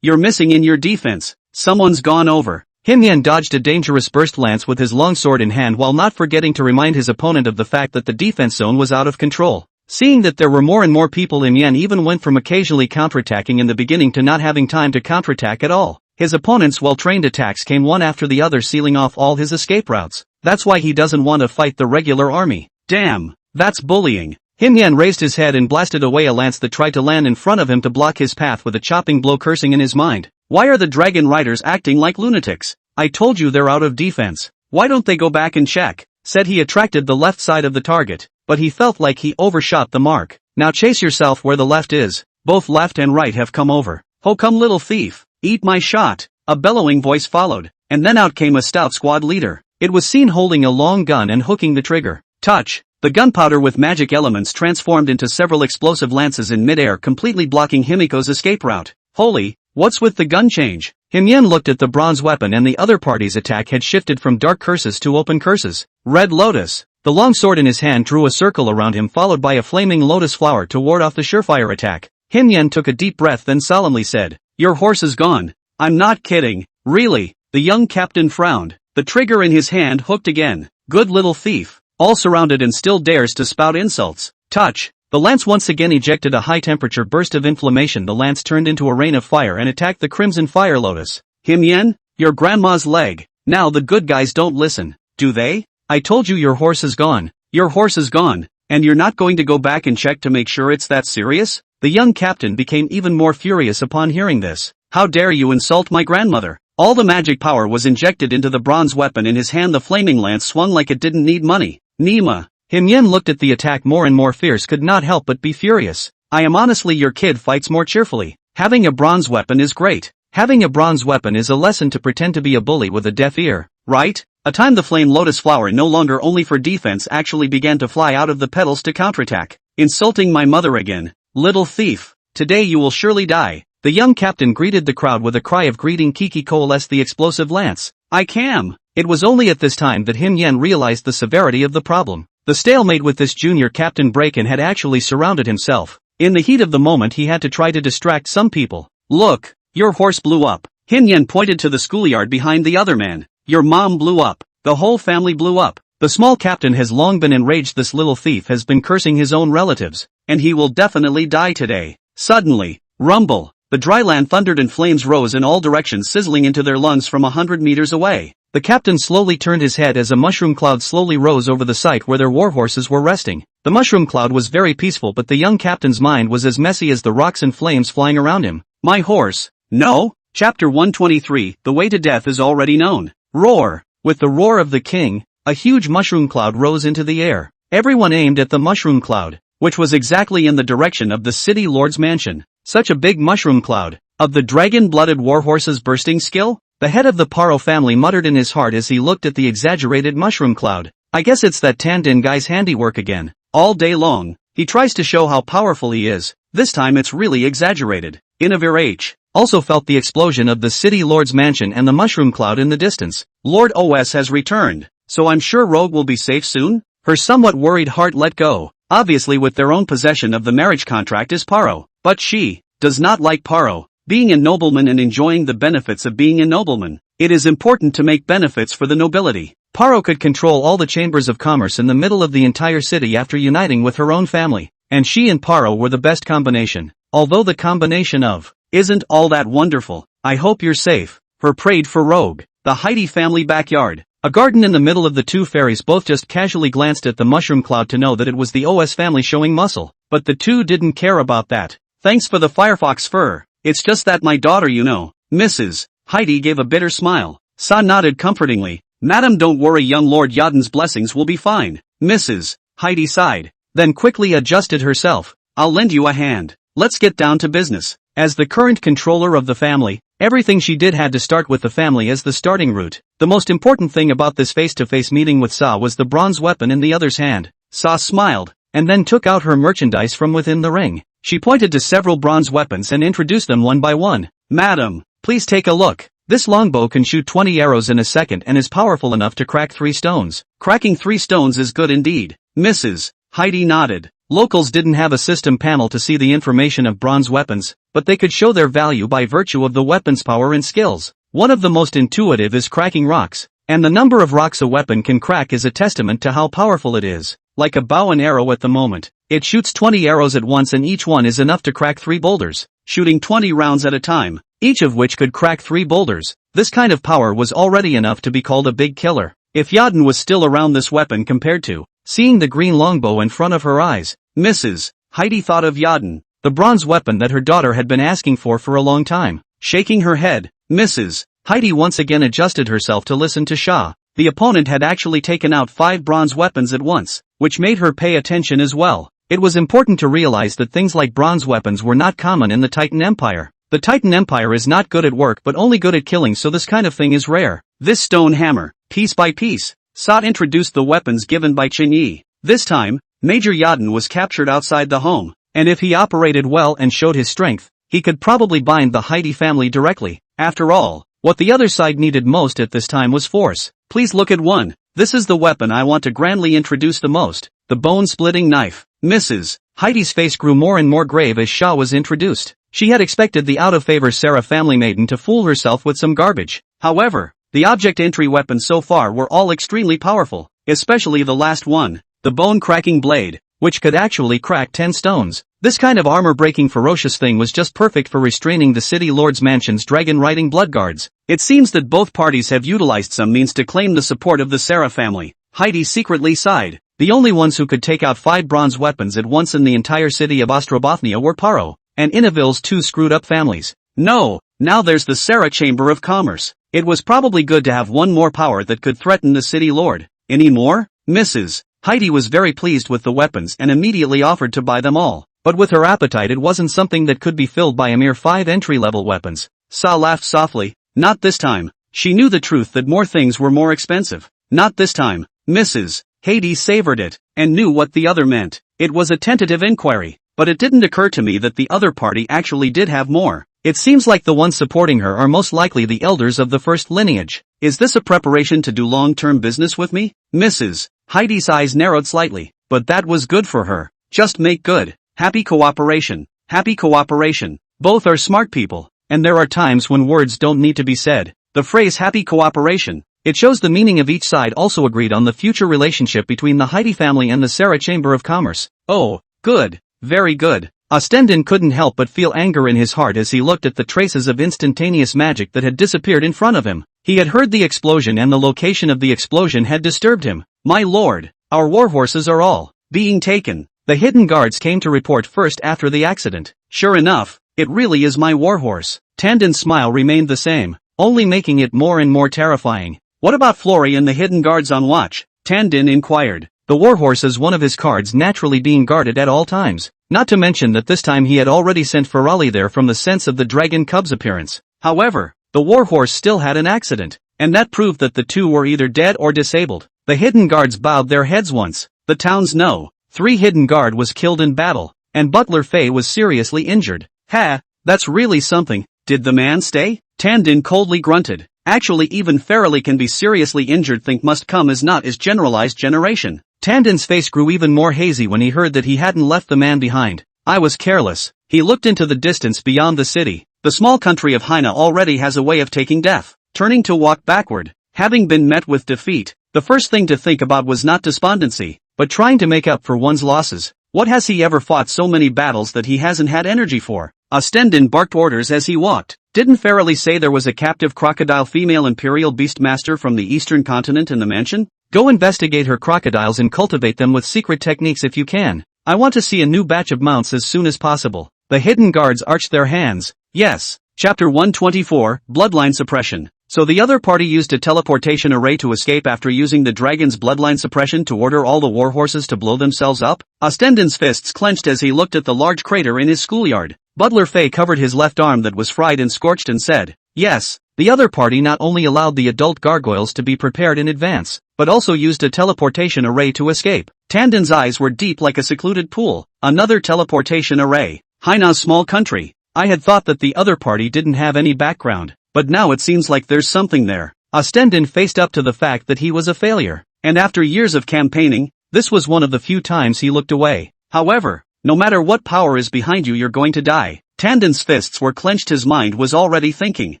You're missing in your defense. Someone's gone over. Himyan dodged a dangerous burst lance with his longsword in hand while not forgetting to remind his opponent of the fact that the defense zone was out of control. Seeing that there were more and more people, Himyan even went from occasionally counterattacking in the beginning to not having time to counterattack at all. His opponent's well-trained attacks came one after the other, sealing off all his escape routes. That's why he doesn't want to fight the regular army. Damn, that's bullying. Himyan raised his head and blasted away a lance that tried to land in front of him to block his path with a chopping blow, cursing in his mind. Why are the dragon riders acting like lunatics? I told you they're out of defense. Why don't they go back and check? Said he attracted the left side of the target, but he felt like he overshot the mark. Now chase yourself where the left is. Both left and right have come over. Ho come little thief, eat my shot. A bellowing voice followed, and then out came a stout squad leader. It was seen holding a long gun and hooking the trigger. Touch! The gunpowder with magic elements transformed into several explosive lances in midair, completely blocking Himiko's escape route. Holy, What's with the gun change? Himyen looked at the bronze weapon and the other party's attack had shifted from dark curses to open curses. Red Lotus. The long sword in his hand drew a circle around him followed by a flaming lotus flower to ward off the surefire attack. Himyen took a deep breath then solemnly said, "Your horse is gone." "I'm not kidding." "Really?" The young captain frowned. The trigger in his hand hooked again. "Good little thief. All surrounded and still dares to spout insults." Touch. The lance once again ejected a high-temperature burst of inflammation. The lance turned into a rain of fire and attacked the crimson fire lotus. "Himyen, your grandma's leg." Now the good guys don't listen, do they? "I told you your horse is gone." "Your horse is gone, and you're not going to go back and check to make sure it's that serious?" The young captain became even more furious upon hearing this. "How dare you insult my grandmother?" All the magic power was injected into the bronze weapon in his hand. The flaming lance swung like it didn't need money. "Nima." Himyen looked at the attack more and more fierce, could not help but be furious. "I am honestly your kid fights more cheerfully. Having a bronze weapon is great. Having a bronze weapon is a lesson to pretend to be a bully with a deaf ear, right?" A time the flame lotus flower no longer only for defense actually began to fly out of the petals to counterattack. "Insulting my mother again, little thief. Today you will surely die." The young captain greeted the crowd with a cry of greeting. Kiki coalesced the explosive lance. "I cam." It was only at this time that Himyen realized the severity of the problem. The stalemate with this junior captain break-in had actually surrounded himself. In the heat of the moment he had to try to distract some people. "Look, your horse blew up." Himyen pointed to the schoolyard behind the other man. "Your mom blew up. The whole family blew up." The small captain has long been enraged. This little thief has been cursing his own relatives, and he will definitely die today. Suddenly, rumble. The dry land thundered and flames rose in all directions, sizzling into their lungs from 100 meters away. The captain slowly turned his head as a mushroom cloud slowly rose over the site where their warhorses were resting. The mushroom cloud was very peaceful, but the young captain's mind was as messy as the rocks and flames flying around him. "My horse." "No." Chapter 123, The Way to Death is already known. Roar. With the roar of the king, a huge mushroom cloud rose into the air. Everyone aimed at the mushroom cloud, which was exactly in the direction of the city lord's mansion. Such a big mushroom cloud. Of the dragon-blooded warhorse's bursting skill? The head of the Paro family muttered in his heart as he looked at the exaggerated mushroom cloud. "I guess it's that Tandin guy's handiwork again. All day long, he tries to show how powerful he is. This time it's really exaggerated." Inavir H. also felt the explosion of the city lord's mansion and the mushroom cloud in the distance. "Lord OS has returned, so I'm sure Rogue will be safe soon?" Her somewhat worried heart let go. Obviously with their own possession of the marriage contract is Paro. But she does not like Paro. Being a nobleman and enjoying the benefits of being a nobleman. It is important to make benefits for the nobility. Paro could control all the chambers of commerce in the middle of the entire city after uniting with her own family. And she and Paro were the best combination. Although the combination of isn't all that wonderful. "I hope you're safe." Her prayed for Rogue. The Heidi family backyard. A garden in the middle of the two fairies both just casually glanced at the mushroom cloud to know that it was the OS family showing muscle. But the two didn't care about that. "Thanks for the Firefox fur. It's just that my daughter, you know." Mrs. Heidi gave a bitter smile. Sa nodded comfortingly. "Madam, don't worry, young Lord Yaden's blessings will be fine." Mrs. Heidi sighed, then quickly adjusted herself. "I'll lend you a hand. Let's get down to business." As the current controller of the family, everything she did had to start with the family as the starting route. The most important thing about this face-to-face meeting with Sa was the bronze weapon in the other's hand. Sa smiled, and then took out her merchandise from within the ring. She pointed to several bronze weapons and introduced them one by one. "Madam, please take a look. This longbow can shoot 20 arrows in a second and is powerful enough to crack 3 stones. Cracking 3 stones is good indeed." Mrs. Heidi nodded. Locals didn't have a system panel to see the information of bronze weapons, but they could show their value by virtue of the weapon's power and skills. One of the most intuitive is cracking rocks, and the number of rocks a weapon can crack is a testament to how powerful it is. Like a bow and arrow at the moment, it shoots 20 arrows at once and each one is enough to crack 3 boulders, shooting 20 rounds at a time, each of which could crack 3 boulders. This kind of power was already enough to be called a big killer. If Yaden was still around, this weapon compared to seeing the green longbow in front of her eyes, Mrs. Heidi thought of Yaden, the bronze weapon that her daughter had been asking for a long time. Shaking her head, Mrs. Heidi once again adjusted herself to listen to Shah. The opponent had actually taken out 5 bronze weapons at once, which made her pay attention as well. It was important to realize that things like bronze weapons were not common in the Titan Empire. The Titan Empire is not good at work but only good at killing, so this kind of thing is rare. This stone hammer, piece by piece, Sot introduced the weapons given by Qingyi. This time, Major Yaden was captured outside the home, and if he operated well and showed his strength, he could probably bind the Heidi family directly. After all, what the other side needed most at this time was force. Please look at one. This is the weapon I want to grandly introduce the most. The bone-splitting knife. Mrs. Heidi's face grew more and more grave as Sha was introduced. She had expected the out-of-favor Sarah family maiden to fool herself with some garbage. However, the object entry weapons so far were all extremely powerful, especially the last one, the bone-cracking blade, which could actually crack 10 stones. This kind of armor-breaking ferocious thing was just perfect for restraining the city lord's mansion's dragon-riding blood guards. It seems that both parties have utilized some means to claim the support of the Sarah family. Heidi secretly sighed. The only ones who could take out 5 bronze weapons at once in the entire city of Ostrobothnia were Paro and Inaville's 2 screwed-up families. No, now there's the Sarah Chamber of Commerce. It was probably good to have one more power that could threaten the city lord. Any more? Mrs. Heidi was very pleased with the weapons and immediately offered to buy them all. But with her appetite it wasn't something that could be filled by a mere 5 entry-level weapons. Sa laughed softly. Not this time. She knew the truth that more things were more expensive. Not this time. Mrs. Heidi savored it, and knew what the other meant. It was a tentative inquiry, but it didn't occur to me that the other party actually did have more. It seems like the ones supporting her are most likely the elders of the first lineage. Is this a preparation to do long-term business with me? Mrs. Heidi's eyes narrowed slightly, but that was good for her. Just make good. Happy cooperation. Happy cooperation. Both are smart people, and there are times when words don't need to be said. The phrase happy cooperation, it shows the meaning of each side also agreed on the future relationship between the Heidi family and the Sarah Chamber of Commerce. Oh, good. Very good. Ostendin couldn't help but feel anger in his heart as he looked at the traces of instantaneous magic that had disappeared in front of him. He had heard the explosion and the location of the explosion had disturbed him. My lord, our warhorses are all being taken. The hidden guards came to report first after the accident. Sure enough, it really is my warhorse. Tandin's smile remained the same, only making it more and more terrifying. What about Flory and the hidden guards on watch? Tandin inquired. The warhorse is one of his cards naturally being guarded at all times. Not to mention that this time he had already sent Ferali there from the sense of the dragon cub's appearance. However, the warhorse still had an accident, and that proved that the two were either dead or disabled. The hidden guards bowed their heads once. The towns know. 3 hidden guard was killed in battle, and Butler Fay was seriously injured. Ha, that's really something. Did the man stay? Tandin coldly grunted. Actually even Ferali can be seriously injured. Think must come as not as generalized generation. Tandin's face grew even more hazy when he heard that he hadn't left the man behind. I was careless. He looked into the distance beyond the city. The small country of Haina already has a way of taking death. Turning to walk backward, having been met with defeat, the first thing to think about was not despondency, but trying to make up for one's losses. What has he ever fought so many battles that he hasn't had energy for? Ostendin barked orders as he walked. Didn't Ferali say there was a captive crocodile female imperial beastmaster from the eastern continent in the mansion? Go investigate her crocodiles and cultivate them with secret techniques if you can. I want to see a new batch of mounts as soon as possible. The hidden guards arched their hands. Yes. Chapter 124, Bloodline Suppression. So the other party used a teleportation array to escape after using the dragon's bloodline suppression to order all the warhorses to blow themselves up? Ostendin's fists clenched as he looked at the large crater in his schoolyard. Butler Fay covered his left arm that was fried and scorched and said, yes, the other party not only allowed the adult gargoyles to be prepared in advance, but also used a teleportation array to escape. Tandin's eyes were deep like a secluded pool. Another teleportation array. Haina's small country. I had thought that the other party didn't have any background, but now it seems like there's something there. Ostendin faced up to the fact that he was a failure, and after years of campaigning, this was one of the few times he looked away. However, no matter what power is behind you, you're going to die. Tandin's fists were clenched. His mind was already thinking.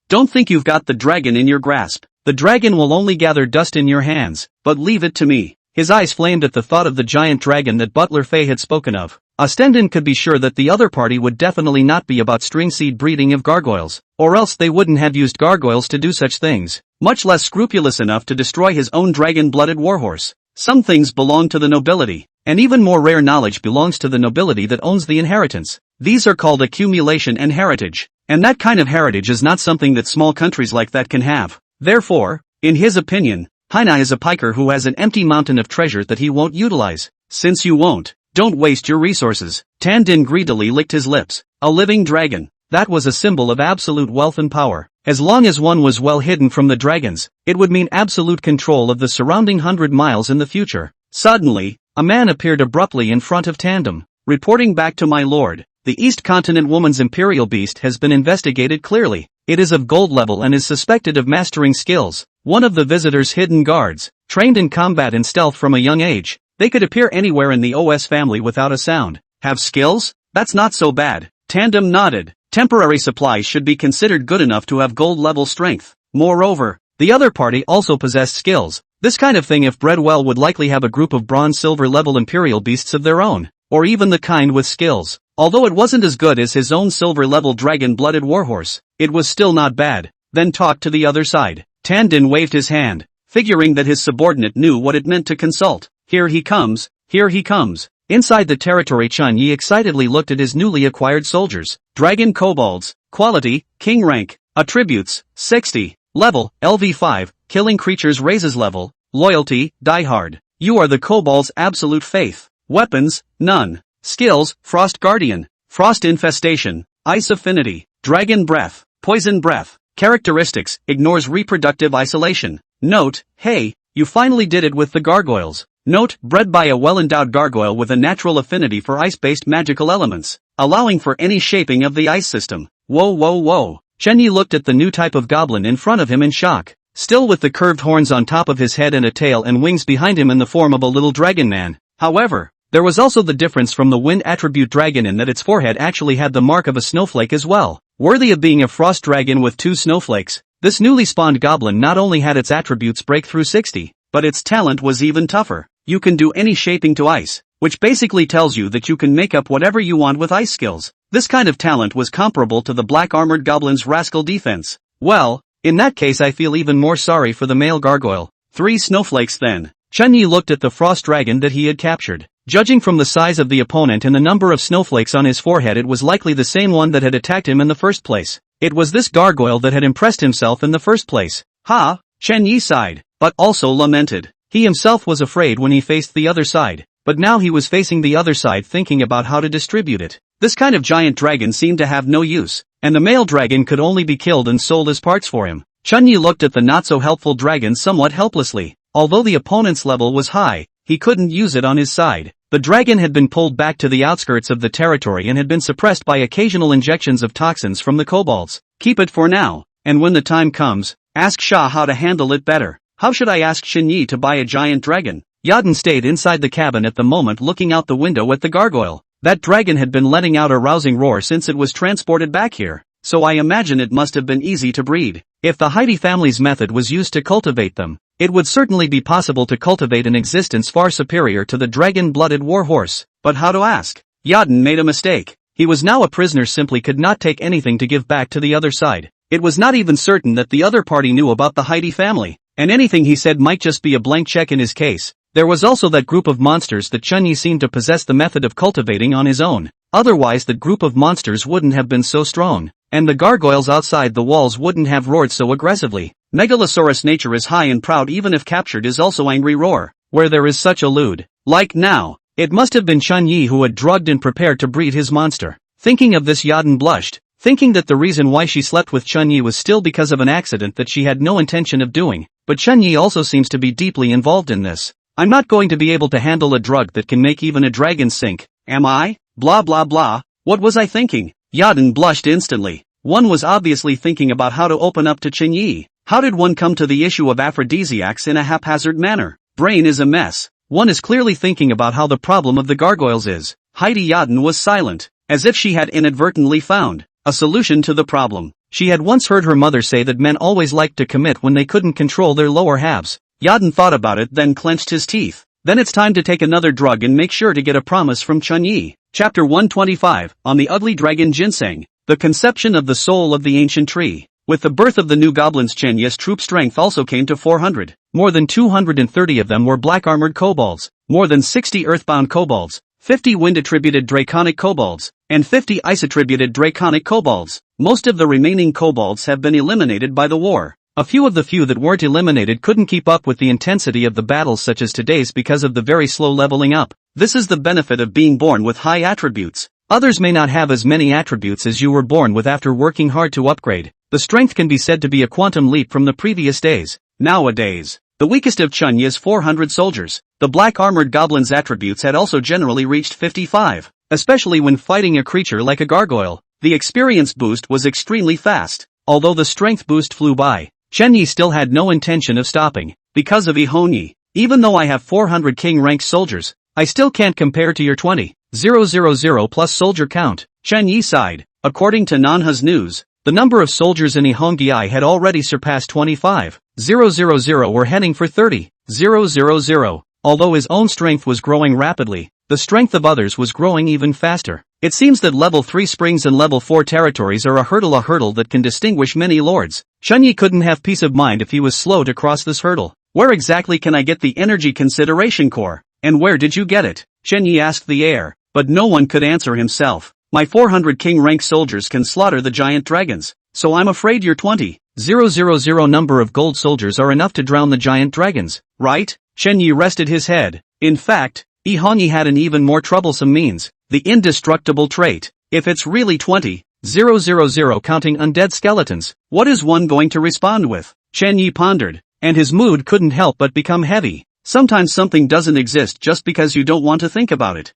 Don't think you've got the dragon in your grasp. The dragon will only gather dust in your hands, but leave it to me. His eyes flamed at the thought of the giant dragon that Butler Fay had spoken of. Ostendin could be sure that the other party would definitely not be about string seed breeding of gargoyles, or else they wouldn't have used gargoyles to do such things, much less scrupulous enough to destroy his own dragon-blooded warhorse. Some things belong to the nobility, and even more rare knowledge belongs to the nobility that owns the inheritance. These are called accumulation and heritage, and that kind of heritage is not something that small countries like that can have. Therefore, in his opinion, Haina is a piker who has an empty mountain of treasure that he won't utilize. Since you won't, don't waste your resources. Tandin greedily licked his lips. A living dragon. That was a symbol of absolute wealth and power. As long as one was well hidden from the dragons, it would mean absolute control of the surrounding 100 miles in the future. Suddenly, a man appeared abruptly in front of Tandem. Reporting back to my lord, The East Continent Woman's Imperial Beast has been investigated clearly. It is of gold level and is suspected of mastering skills. One of the visitor's hidden guards, trained in combat and stealth from a young age. They could appear anywhere in the OS family without a sound. Have skills? That's not so bad. Tandem nodded. Temporary supplies should be considered good enough to have gold level strength. Moreover, the other party also possessed skills. This kind of thing, if bred well, would likely have a group of bronze-silver level imperial beasts of their own, or even the kind with skills. Although it wasn't as good as his own silver level dragon-blooded warhorse, it was still not bad. Then talk to the other side. Tandin waved his hand, figuring that his subordinate knew what it meant to consult. Here he comes, here he comes. Inside the territory, Chun Yi excitedly looked at his newly acquired soldiers. Dragon kobolds, quality, king rank, attributes, 60, level, LV5, killing creatures raises level, loyalty, diehard. You are the kobold's absolute faith. Weapons, none. Skills, frost guardian, frost infestation, ice affinity, dragon breath, poison breath. Characteristics, ignores reproductive isolation. Note, hey, you finally did it with the gargoyles. Note, bred by a well-endowed gargoyle with a natural affinity for ice-based magical elements, allowing for any shaping of the ice system. Whoa whoa whoa. Chen Yi looked at the new type of goblin in front of him in shock. Still with the curved horns on top of his head and a tail and wings behind him in the form of a little dragon man. However, there was also the difference from the wind attribute dragon in that its forehead actually had the mark of a snowflake as well. Worthy of being a frost dragon with 2 snowflakes, this newly spawned goblin not only had its attributes break through 60, but its talent was even tougher. You can do any shaping to ice, which basically tells you that you can make up whatever you want with ice skills. This kind of talent was comparable to the black armored goblin's rascal defense. Well, in that case I feel even more sorry for the male gargoyle. 3 snowflakes then. Chen Yi looked at the frost dragon that he had captured. Judging from the size of the opponent and the number of snowflakes on his forehead, it was likely the same one that had attacked him in the first place. It was this gargoyle that had impressed himself in the first place. Ha! Chen Yi sighed, but also lamented. He himself was afraid when he faced the other side, but now he was facing the other side thinking about how to distribute it. This kind of giant dragon seemed to have no use, and the male dragon could only be killed and sold as parts for him. Chun Yi looked at the not-so-helpful dragon somewhat helplessly. Although the opponent's level was high, he couldn't use it on his side. The dragon had been pulled back to the outskirts of the territory and had been suppressed by occasional injections of toxins from the kobolds. Keep it for now, and when the time comes, ask Sha how to handle it better. How should I ask Xin Yi to buy a giant dragon? Yadin stayed inside the cabin at the moment, looking out the window at the gargoyle. That dragon had been letting out a rousing roar since it was transported back here, so I imagine it must have been easy to breed. If the Heidi family's method was used to cultivate them, it would certainly be possible to cultivate an existence far superior to the dragon-blooded warhorse. But how to ask? Yadin made a mistake. He was now a prisoner, simply could not take anything to give back to the other side. It was not even certain that the other party knew about the Heidi family, and anything he said might just be a blank check in his case. There was also that group of monsters that Chun Yi seemed to possess the method of cultivating on his own. Otherwise that group of monsters wouldn't have been so strong, and the gargoyles outside the walls wouldn't have roared so aggressively. Megalosaurus nature is high and proud, even if captured is also angry roar, where there is such a lewd. Like now, it must have been Chun Yi who had drugged and prepared to breed his monster. Thinking of this, Yadin blushed, thinking that the reason why she slept with Chun Yi was still because of an accident that she had no intention of doing. But Chun Yi also seems to be deeply involved in this. I'm not going to be able to handle a drug that can make even a dragon sink, am I? Blah blah blah. What was I thinking? Yadin blushed instantly. One was obviously thinking about how to open up to Chun Yi. How did one come to the issue of aphrodisiacs in a haphazard manner? Brain is a mess. One is clearly thinking about how the problem of the gargoyles is. Heidi Yadin was silent, as if she had inadvertently found a solution to the problem. She had once heard her mother say that men always liked to commit when they couldn't control their lower halves. Yadin thought about it, then clenched his teeth. Then it's time to take another drug and make sure to get a promise from Chun Yi. Chapter 125, on the ugly dragon ginseng, the conception of the soul of the ancient tree. With the birth of the new goblins, Chen Yi's troop strength also came to 400. More than 230 of them were black-armored kobolds, more than 60 earthbound kobolds, 50 wind-attributed draconic kobolds, and 50 ice-attributed draconic kobolds. Most of the remaining kobolds have been eliminated by the war. A few of the few that weren't eliminated couldn't keep up with the intensity of the battles such as today's because of the very slow leveling up. This is the benefit of being born with high attributes. Others may not have as many attributes as you were born with after working hard to upgrade. The strength can be said to be a quantum leap from the previous days. Nowadays, the weakest of Chun Yi's 400 soldiers, the black-armored goblin's attributes had also generally reached 55. especially when fighting a creature like a gargoyle. The experience boost was extremely fast. Although the strength boost flew by, Shenyi still had no intention of stopping. Because of Ihonyi, even though I have 400 king rank soldiers, I still can't compare to your 20,000 plus soldier count. Shenyi sighed. According to Nanha's news, the number of soldiers in Ihongi had already surpassed 25,000 were heading for 30,000. Although his own strength was growing rapidly, the strength of others was growing even faster. It seems that level 3 springs and level 4 territories are a hurdle that can distinguish many lords. Shenyi couldn't have peace of mind if he was slow to cross this hurdle. Where exactly can I get the energy consideration core? And where did you get it? Shenyi asked the air, but no one could answer himself. My 400 king rank soldiers can slaughter the giant dragons, so I'm afraid your 20,000 number of gold soldiers are enough to drown the giant dragons, right? Shenyi rested his head. In fact, Ihonyi had an even more troublesome means, the indestructible trait. If it's really 20,000 counting undead skeletons, what is one going to respond with? Shenyi pondered, and his mood couldn't help but become heavy. Sometimes something doesn't exist just because you don't want to think about it.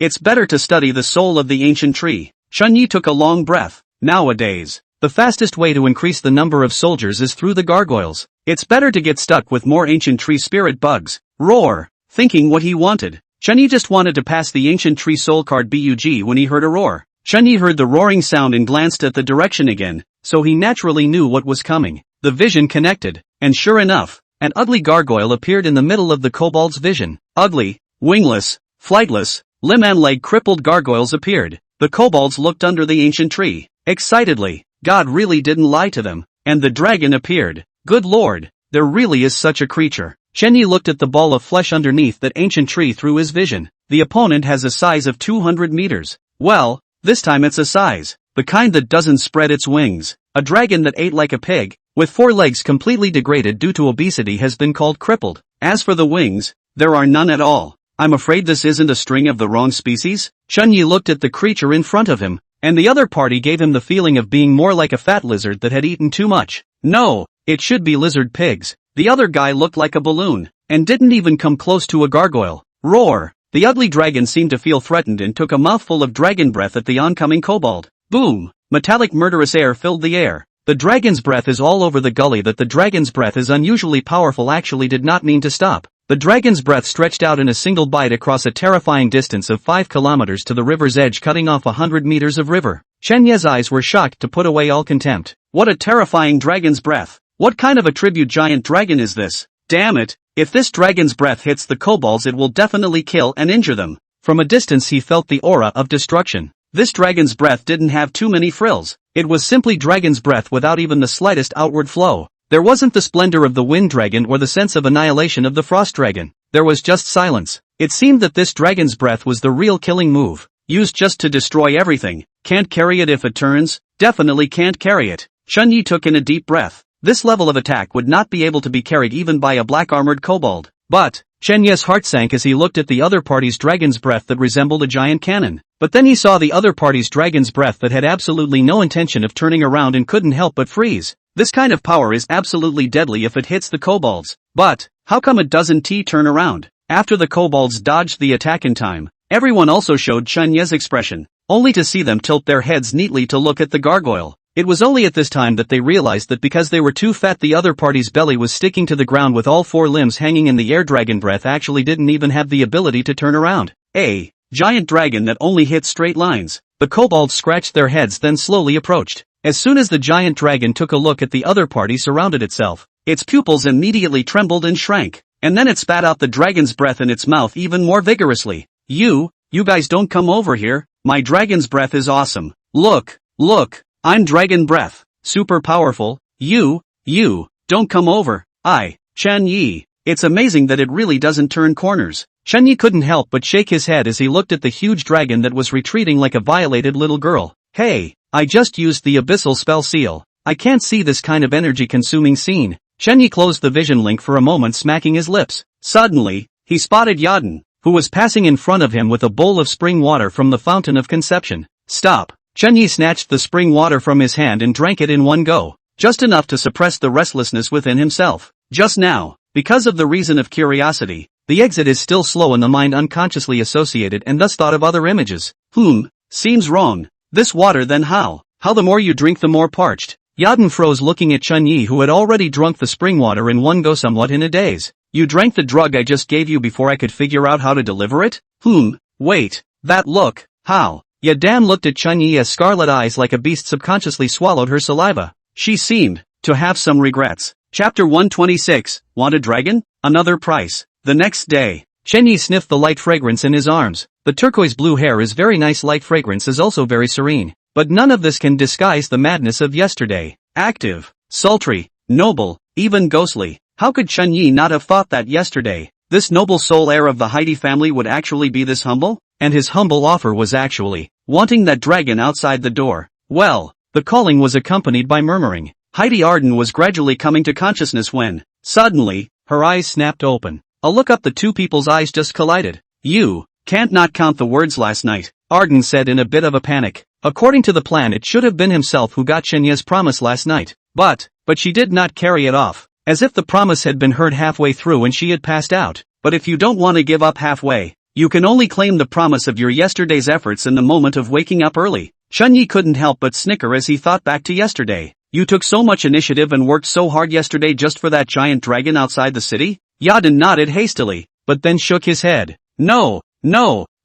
It's better to study the soul of the ancient tree. Shenyi took a long breath. Nowadays, the fastest way to increase the number of soldiers is through the gargoyles. It's better to get stuck with more ancient tree spirit bugs. Roar. Thinking what he wanted, Shenyi just wanted to pass the ancient tree soul card bug when he heard a roar. Shenyi heard the roaring sound and glanced at the direction again, so he naturally knew what was coming. The vision connected, and sure enough, an ugly gargoyle appeared in the middle of the kobold's vision. Ugly, wingless, flightless, limb and leg crippled gargoyles appeared. The kobolds looked under the ancient tree, excitedly. God really didn't lie to them, and the dragon appeared. Good lord, there really is such a creature. Shenyi looked at the ball of flesh underneath that ancient tree through his vision. The opponent has a size of 200 meters. Well, this time it's a size, the kind that doesn't spread its wings. A dragon that ate like a pig, with 4 legs completely degraded due to obesity has been called crippled. As for the wings, there are none at all. I'm afraid this isn't a string of the wrong species. Shenyi looked at the creature in front of him, and the other party gave him the feeling of being more like a fat lizard that had eaten too much. No, it should be lizard pigs. The other guy looked like a balloon, and didn't even come close to a gargoyle. Roar! The ugly dragon seemed to feel threatened and took a mouthful of dragon breath at the oncoming kobold. Boom! Metallic murderous air filled the air. The dragon's breath is all over the gully. That the dragon's breath is unusually powerful actually did not mean to stop. The dragon's breath stretched out in a single bite across a terrifying distance of 5 kilometers to the river's edge, cutting off 100 meters of river. Shenyi's eyes were shocked to put away all contempt. What a terrifying dragon's breath! What kind of a tribute giant dragon is this? Damn it, if this dragon's breath hits the kobolds it will definitely kill and injure them. From a distance he felt the aura of destruction. This dragon's breath didn't have too many frills. It was simply dragon's breath without even the slightest outward flow. There wasn't the splendor of the wind dragon or the sense of annihilation of the frost dragon. There was just silence. It seemed that this dragon's breath was the real killing move, used just to destroy everything. Can't carry it if it turns? Definitely can't carry it. Shenyi took in a deep breath. This level of attack would not be able to be carried even by a black-armored kobold. But, Shenyi's heart sank as he looked at the other party's dragon's breath that resembled a giant cannon. But then he saw the other party's dragon's breath that had absolutely no intention of turning around and couldn't help but freeze. This kind of power is absolutely deadly if it hits the kobolds. But, how come it doesn't turn around? After the kobolds dodged the attack in time, everyone also showed Shenyi's expression, only to see them tilt their heads neatly to look at the gargoyle. It was only at this time that they realized that because they were too fat the other party's belly was sticking to the ground with all 4 limbs hanging in the air. Dragon breath actually didn't even have the ability to turn around. A giant dragon that only hit straight lines. The kobolds scratched their heads then slowly approached. As soon as the giant dragon took a look at the other party surrounded itself, its pupils immediately trembled and shrank, and then it spat out the dragon's breath in its mouth even more vigorously. You guys don't come over here, my dragon's breath is awesome. Look, I'm dragon breath, super powerful. You don't come over. Shenyi. It's amazing that it really doesn't turn corners. Shenyi couldn't help but shake his head as he looked at the huge dragon that was retreating like a violated little girl. Hey, I just used the abyssal spell seal. I can't see this kind of energy-consuming scene. Shenyi closed the vision link for a moment, smacking his lips. Suddenly, he spotted Yadin, who was passing in front of him with a bowl of spring water from the fountain of conception. Stop! Shenyi snatched the spring water from his hand and drank it in one go, just enough to suppress the restlessness within himself. Just now, because of the reason of curiosity, the exit is still slow and the mind unconsciously associated and thus thought of other images. Seems wrong. This water then how? How the more you drink the more parched. Yadin froze looking at Chunyi who had already drunk the spring water in one go somewhat in a daze. You drank the drug I just gave you before I could figure out how to deliver it? Wait. That look. How? Yadan looked at Chunyi as scarlet eyes like a beast subconsciously swallowed her saliva. She seemed to have some regrets. Chapter 126, Want a Dragon? Another Price. The next day, Chunyi sniffed the light fragrance in his arms. The turquoise blue hair is very nice, light fragrance is also very serene. But none of this can disguise the madness of yesterday. Active, sultry, noble, even ghostly. How could Chunyi not have thought that yesterday? This noble soul heir of the Heidi family would actually be this humble? And his humble offer was actually wanting that dragon outside the door. Well, the calling was accompanied by murmuring. Heidi Arden was gradually coming to consciousness when, suddenly, her eyes snapped open. A look up the two people's eyes just collided. You can't not count the words last night, Arden said in a bit of a panic. According to the plan it should have been himself who got Chenya's promise last night. But she did not carry it off. As if the promise had been heard halfway through and she had passed out. But if you don't want to give up halfway, you can only claim the promise of your yesterday's efforts in the moment of waking up early. Chunyi couldn't help but snicker as he thought back to yesterday. You took so much initiative and worked so hard yesterday just for that giant dragon outside the city? Yadin nodded hastily, but then shook his head. No,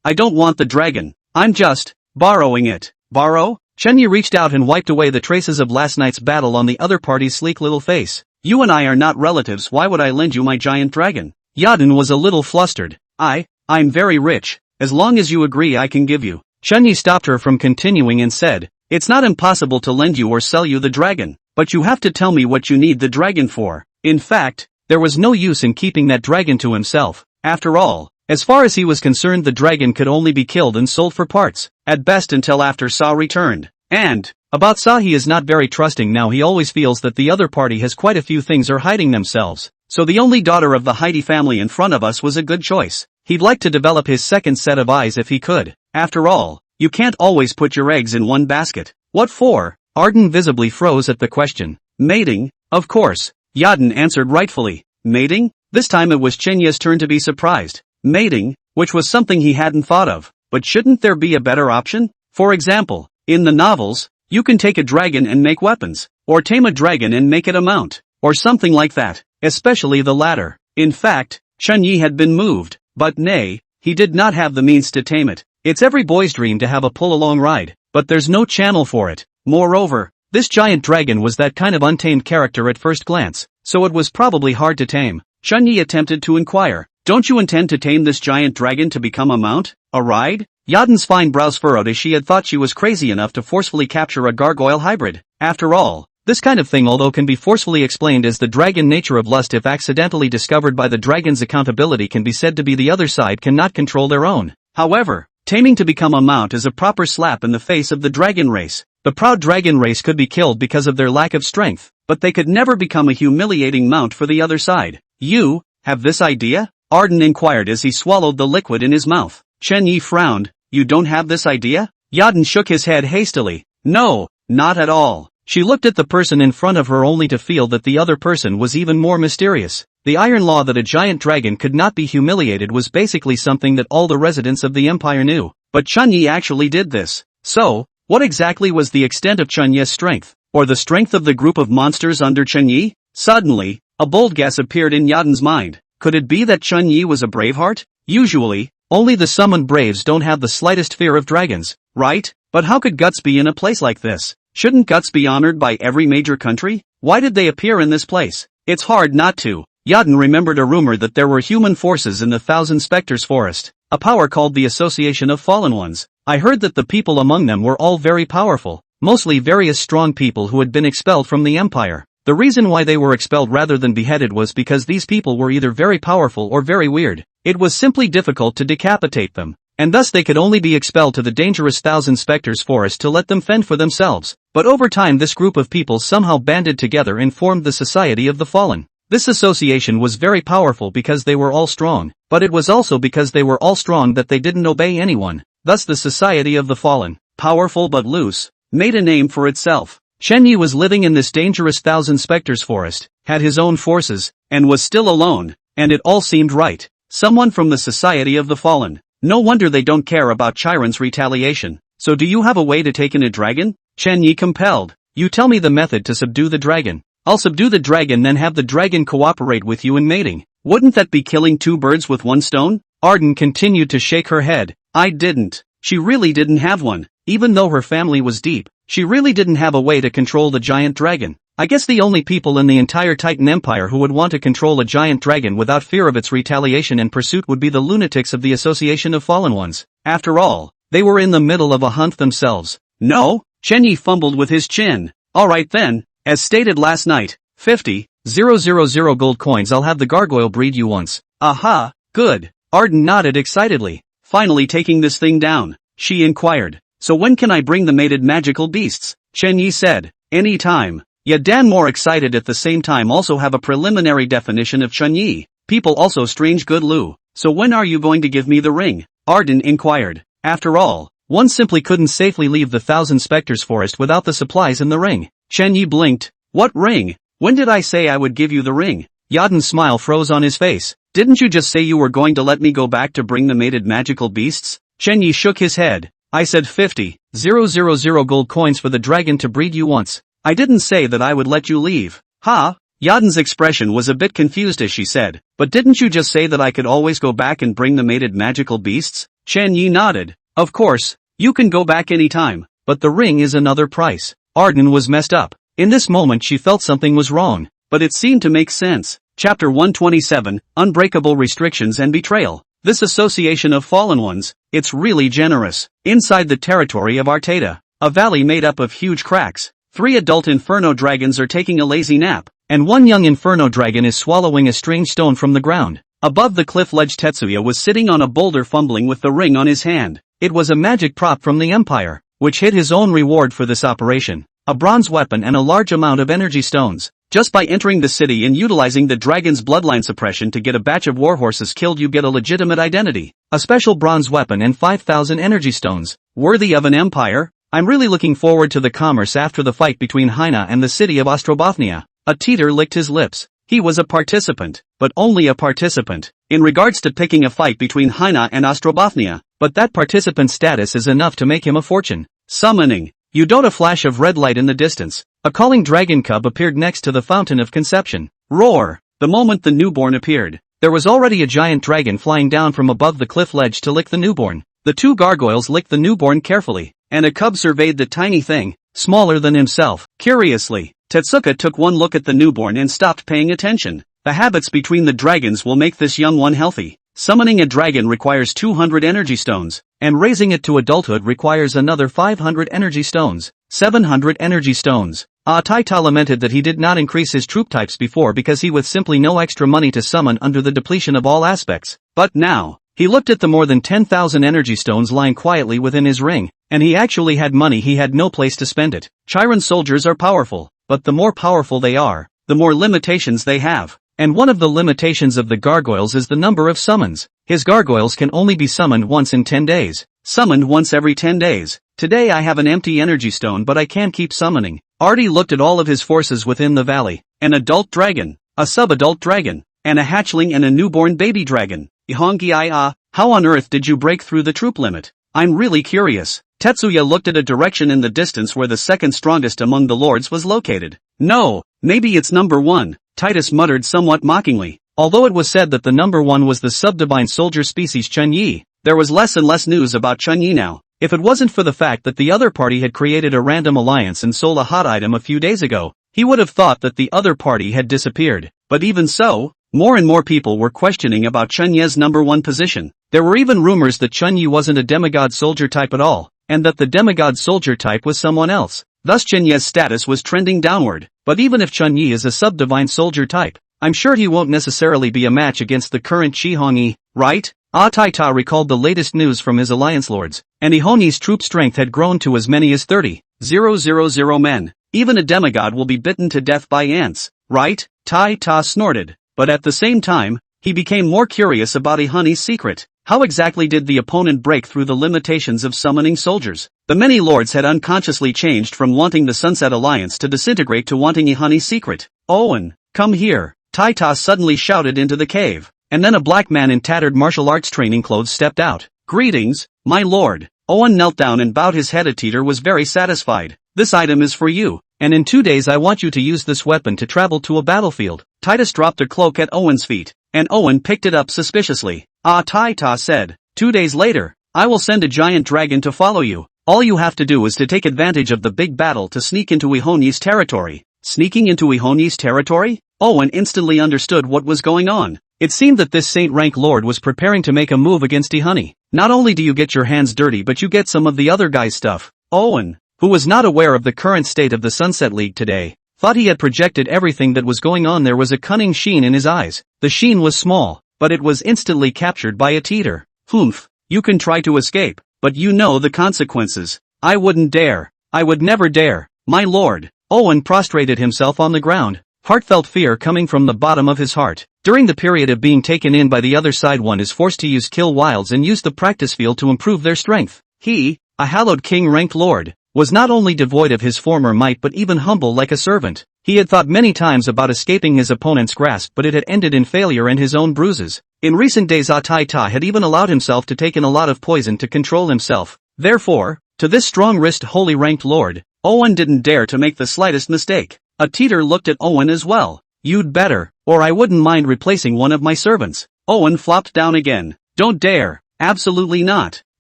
I don't want the dragon. I'm just borrowing it. Borrow? Chunyi reached out and wiped away the traces of last night's battle on the other party's sleek little face. You and I are not relatives, why would I lend you my giant dragon? Yadin was a little flustered. I'm very rich. As long as you agree I can give you. Chunyi stopped her from continuing and said, it's not impossible to lend you or sell you the dragon, but you have to tell me what you need the dragon for. In fact, there was no use in keeping that dragon to himself. After all, as far as he was concerned the dragon could only be killed and sold for parts, at best until after Sa returned. And, about Sa he is not very trusting now, he always feels that the other party has quite a few things are hiding themselves. So the only daughter of the Heidi family in front of us was a good choice. He'd like to develop his second set of eyes if he could. After all, you can't always put your eggs in one basket. What for? Arden visibly froze at the question. Mating, of course. Yadin answered rightfully. Mating? This time it was Chenya's turn to be surprised. Mating, which was something he hadn't thought of. But shouldn't there be a better option? For example, in the novels, you can take a dragon and make weapons. Or tame a dragon and make it a mount. Or something like that. Especially the latter. In fact, Chunyi had been moved. But nay, he did not have the means to tame it. It's every boy's dream to have a pull-along ride, but there's no channel for it. Moreover, this giant dragon was that kind of untamed character at first glance, so it was probably hard to tame. Chunyi attempted to inquire, don't you intend to tame this giant dragon to become a mount? A ride? Yadin's fine brows furrowed as she had thought she was crazy enough to forcefully capture a gargoyle hybrid. After all, this kind of thing although can be forcefully explained as the dragon nature of lust if accidentally discovered by the dragon's accountability can be said to be the other side cannot control their own. However, taming to become a mount is a proper slap in the face of the dragon race. The proud dragon race could be killed because of their lack of strength, but they could never become a humiliating mount for the other side. You have this idea? Arden inquired as he swallowed the liquid in his mouth. Chunyi frowned. You don't have this idea? Yadin shook his head hastily. No, not at all. She looked at the person in front of her only to feel that the other person was even more mysterious. The iron law that a giant dragon could not be humiliated was basically something that all the residents of the empire knew. But Chunyi actually did this. So, what exactly was the extent of Chunyi's strength? Or the strength of the group of monsters under Chunyi? Suddenly, a bold guess appeared in Yadin's mind. Could it be that Chunyi was a braveheart? Usually, only the summoned braves don't have the slightest fear of dragons, right? But how could Guts be in a place like this? Shouldn't Guts be honored by every major country? Why did they appear in this place? It's hard not to. Yadin remembered a rumor that there were human forces in the Thousand Spectres forest, a power called the Association of Fallen Ones. I heard that the people among them were all very powerful, mostly various strong people who had been expelled from the empire. The reason why they were expelled rather than beheaded was because these people were either very powerful or very weird. It was simply difficult to decapitate them, and thus they could only be expelled to the dangerous Thousand Spectres forest to let them fend for themselves. But over time this group of people somehow banded together and formed the Society of the Fallen. This association was very powerful because they were all strong, but it was also because they were all strong that they didn't obey anyone. Thus the Society of the Fallen, powerful but loose, made a name for itself. Chunyi was living in this dangerous Thousand Spectres forest, had his own forces, and was still alone, and it all seemed right. Someone from the Society of the Fallen. No wonder they don't care about Chiron's retaliation. So do you have a way to take in a dragon? Chen Yi compelled. You tell me the method to subdue the dragon. I'll subdue the dragon, then have the dragon cooperate with you in mating. Wouldn't that be killing two birds with one stone? Arden continued to shake her head. I didn't. She really didn't have one. Even though her family was deep, she really didn't have a way to control the giant dragon. I guess the only people in the entire Titan Empire who would want to control a giant dragon without fear of its retaliation and pursuit would be the lunatics of the Association of Fallen Ones. After all, they were in the middle of a hunt themselves. No? Chen Yi fumbled with his chin. Alright then, as stated last night, 50,000 gold coins. I'll have the gargoyle breed you once. Aha, good. Arden nodded excitedly. Finally taking this thing down, she inquired. So when can I bring the mated magical beasts? Chen Yi said. Any time. Dan more excited at the same time also have a preliminary definition of Chen Yi. People also strange good Lu. So when are you going to give me the ring? Arden inquired. After all, one simply couldn't safely leave the Thousand Spectres forest without the supplies in the ring. Chen Yi blinked. What ring? When did I say I would give you the ring? Yaden's smile froze on his face. Didn't you just say you were going to let me go back to bring the mated magical beasts? Chen Yi shook his head. I said 50,000 gold coins for the dragon to breed you once. I didn't say that I would let you leave. Ha? Yaden's expression was a bit confused as she said, but didn't you just say that I could always go back and bring the mated magical beasts? Chen Yi nodded. Of course, you can go back anytime, but the ring is another price. Arden was messed up. In this moment she felt something was wrong, but it seemed to make sense. Chapter 127, Unbreakable Restrictions and Betrayal. This Association of Fallen Ones, it's really generous. Inside the territory of Arteta, a valley made up of huge cracks, 3 adult inferno dragons are taking a lazy nap, and 1 young inferno dragon is swallowing a strange stone from the ground. Above the cliff ledge Tetsuya was sitting on a boulder fumbling with the ring on his hand. It was a magic prop from the Empire, which hid his own reward for this operation. A bronze weapon and a large amount of energy stones. Just by entering the city and utilizing the dragon's bloodline suppression to get a batch of warhorses killed, you get a legitimate identity. A special bronze weapon and 5,000 energy stones. Worthy of an empire? I'm really looking forward to the commerce after the fight between Haina and the city of Ostrobothnia. A teeter licked his lips. He was a participant, but only a participant, in regards to picking a fight between Haina and Ostrobothnia, but that participant status is enough to make him a fortune. Summoning. You don't. A flash of red light in the distance. A calling dragon cub appeared next to the fountain of conception. Roar! The moment the newborn appeared, there was already a giant dragon flying down from above the cliff ledge to lick the newborn. The 2 gargoyles licked the newborn carefully, and a cub surveyed the tiny thing, smaller than himself, curiously. Tetsuka took one look at the newborn and stopped paying attention. The habits between the dragons will make this young one healthy. Summoning a dragon requires 200 energy stones, and raising it to adulthood requires another 500 energy stones, 700 energy stones. Taita lamented that he did not increase his troop types before because he with simply no extra money to summon under the depletion of all aspects. But now, he looked at the more than 10,000 energy stones lying quietly within his ring, and he actually had money. He had no place to spend it. Chiron soldiers are powerful, but the more powerful they are, the more limitations they have. And one of the limitations of the gargoyles is the number of summons. His gargoyles can only be summoned once in 10 days. Summoned once every 10 days. Today I have an empty energy stone, but I can't keep summoning. Artie looked at all of his forces within the valley. An adult dragon, a sub-adult dragon, and a hatchling and a newborn baby dragon. Ihongi how on earth did you break through the troop limit? I'm really curious. Tetsuya looked at a direction in the distance where the second strongest among the lords was located. No, maybe it's number 1. Titus muttered somewhat mockingly. Although it was said that the number 1 was the sub-divine soldier species Chen Yi, there was less and less news about Chen Yi now. If it wasn't for the fact that the other party had created a random alliance and sold a hot item a few days ago, he would have thought that the other party had disappeared. But even so, more and more people were questioning about Chen Yi's number 1 position. There were even rumors that Chen Yi wasn't a demigod soldier type at all, and that the demigod soldier type was someone else. Thus Chen Yi's status was trending downward. But even if Chen Yi is a sub-divine soldier type, I'm sure he won't necessarily be a match against the current Chihongi, right? Taita recalled the latest news from his alliance lords, and Ihongi's troop strength had grown to as many as 30,000 men. Even a demigod will be bitten to death by ants, right? Taita snorted. But at the same time, he became more curious about Ihongi's secret. How exactly did the opponent break through the limitations of summoning soldiers? The many lords had unconsciously changed from wanting the Sunset Alliance to disintegrate to wanting Ihongi's secret. Owen, come here, Taita suddenly shouted into the cave. and then a black man in tattered martial arts training clothes stepped out. "Greetings, my lord." Owen knelt down and bowed his head. A teeter was very satisfied. "This item is for you, and in 2 days I want you to use this weapon to travel to a battlefield." Titus dropped a cloak at Owen's feet, and Owen picked it up suspiciously. Taita said. 2 days later, I will send a giant dragon to follow you. All you have to do is to take advantage of the big battle to sneak into Ihoni's territory." Sneaking into Ihoni's territory? Owen instantly understood what was going on. It seemed that this saint-rank lord was preparing to make a move against Ihoni. Not only do you get your hands dirty but you get some of the other guy's stuff. Owen, who was not aware of the current state of the Sunset League today, thought he had projected everything that was going on. There was a cunning sheen in his eyes. The sheen was small, but it was instantly captured by a teeter. "Humph, you can try to escape, but you know the consequences." "I wouldn't dare. I would never dare, my lord." Owen prostrated himself on the ground. Heartfelt fear coming from the bottom of his heart. During the period of being taken in by the other side, one is forced to use kill wilds and use the practice field to improve their strength. He, a hallowed king-ranked lord, was not only devoid of his former might but even humble like a servant. He had thought many times about escaping his opponent's grasp, but it had ended in failure and his own bruises. In recent days Ataita had even allowed himself to take in a lot of poison to control himself. Therefore, to this strong-wristed holy ranked lord, Owen didn't dare to make the slightest mistake. A teeter looked at Owen as well. "You'd better, or I wouldn't mind replacing one of my servants." Owen flopped down again. "Don't dare. Absolutely not."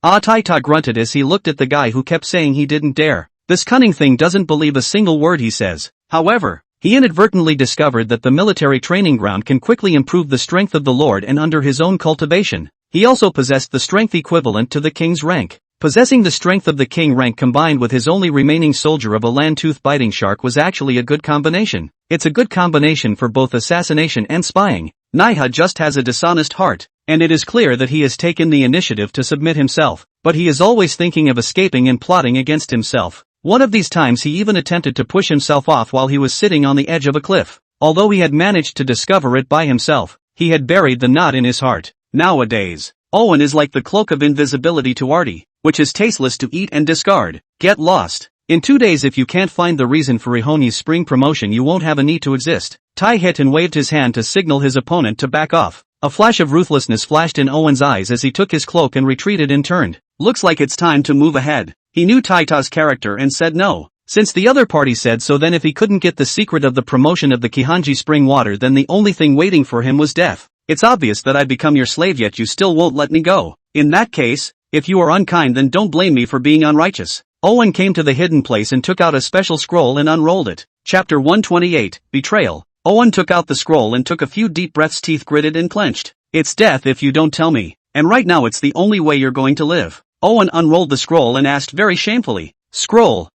Ataita grunted as he looked at the guy who kept saying he didn't dare. This cunning thing doesn't believe a single word he says. However, he inadvertently discovered that the military training ground can quickly improve the strength of the lord and under his own cultivation. He also possessed the strength equivalent to the king's rank. Possessing the strength of the king rank combined with his only remaining soldier of a land-tooth-biting shark was actually a good combination. It's a good combination for both assassination and spying. Manhwa just has a dishonest heart, and it is clear that he has taken the initiative to submit himself, but he is always thinking of escaping and plotting against himself. One of these times he even attempted to push himself off while he was sitting on the edge of a cliff. Although he had managed to discover it by himself, he had buried the knot in his heart. Nowadays, Owen is like the cloak of invisibility to Artie, which is tasteless to eat and discard. Get lost. In 2 days if you can't find the reason for Ihoni's spring promotion you won't have a need to exist. Tai hit and waved his hand to signal his opponent to back off. A flash of ruthlessness flashed in Owen's eyes as he took his cloak and retreated and turned. Looks like it's time to move ahead. He knew Taita's character and said no. Since the other party said so, then if he couldn't get the secret of the promotion of the Kihanji spring water, then the only thing waiting for him was death. It's obvious that I've become your slave yet you still won't let me go. In that case, if you are unkind then don't blame me for being unrighteous. Owen came to the hidden place and took out a special scroll and unrolled it. Chapter 128, Betrayal. Owen took out the scroll and took a few deep breaths, teeth gritted and clenched. It's death if you don't tell me, and right now it's the only way you're going to live. Owen unrolled the scroll and asked very shamefully, Scroll,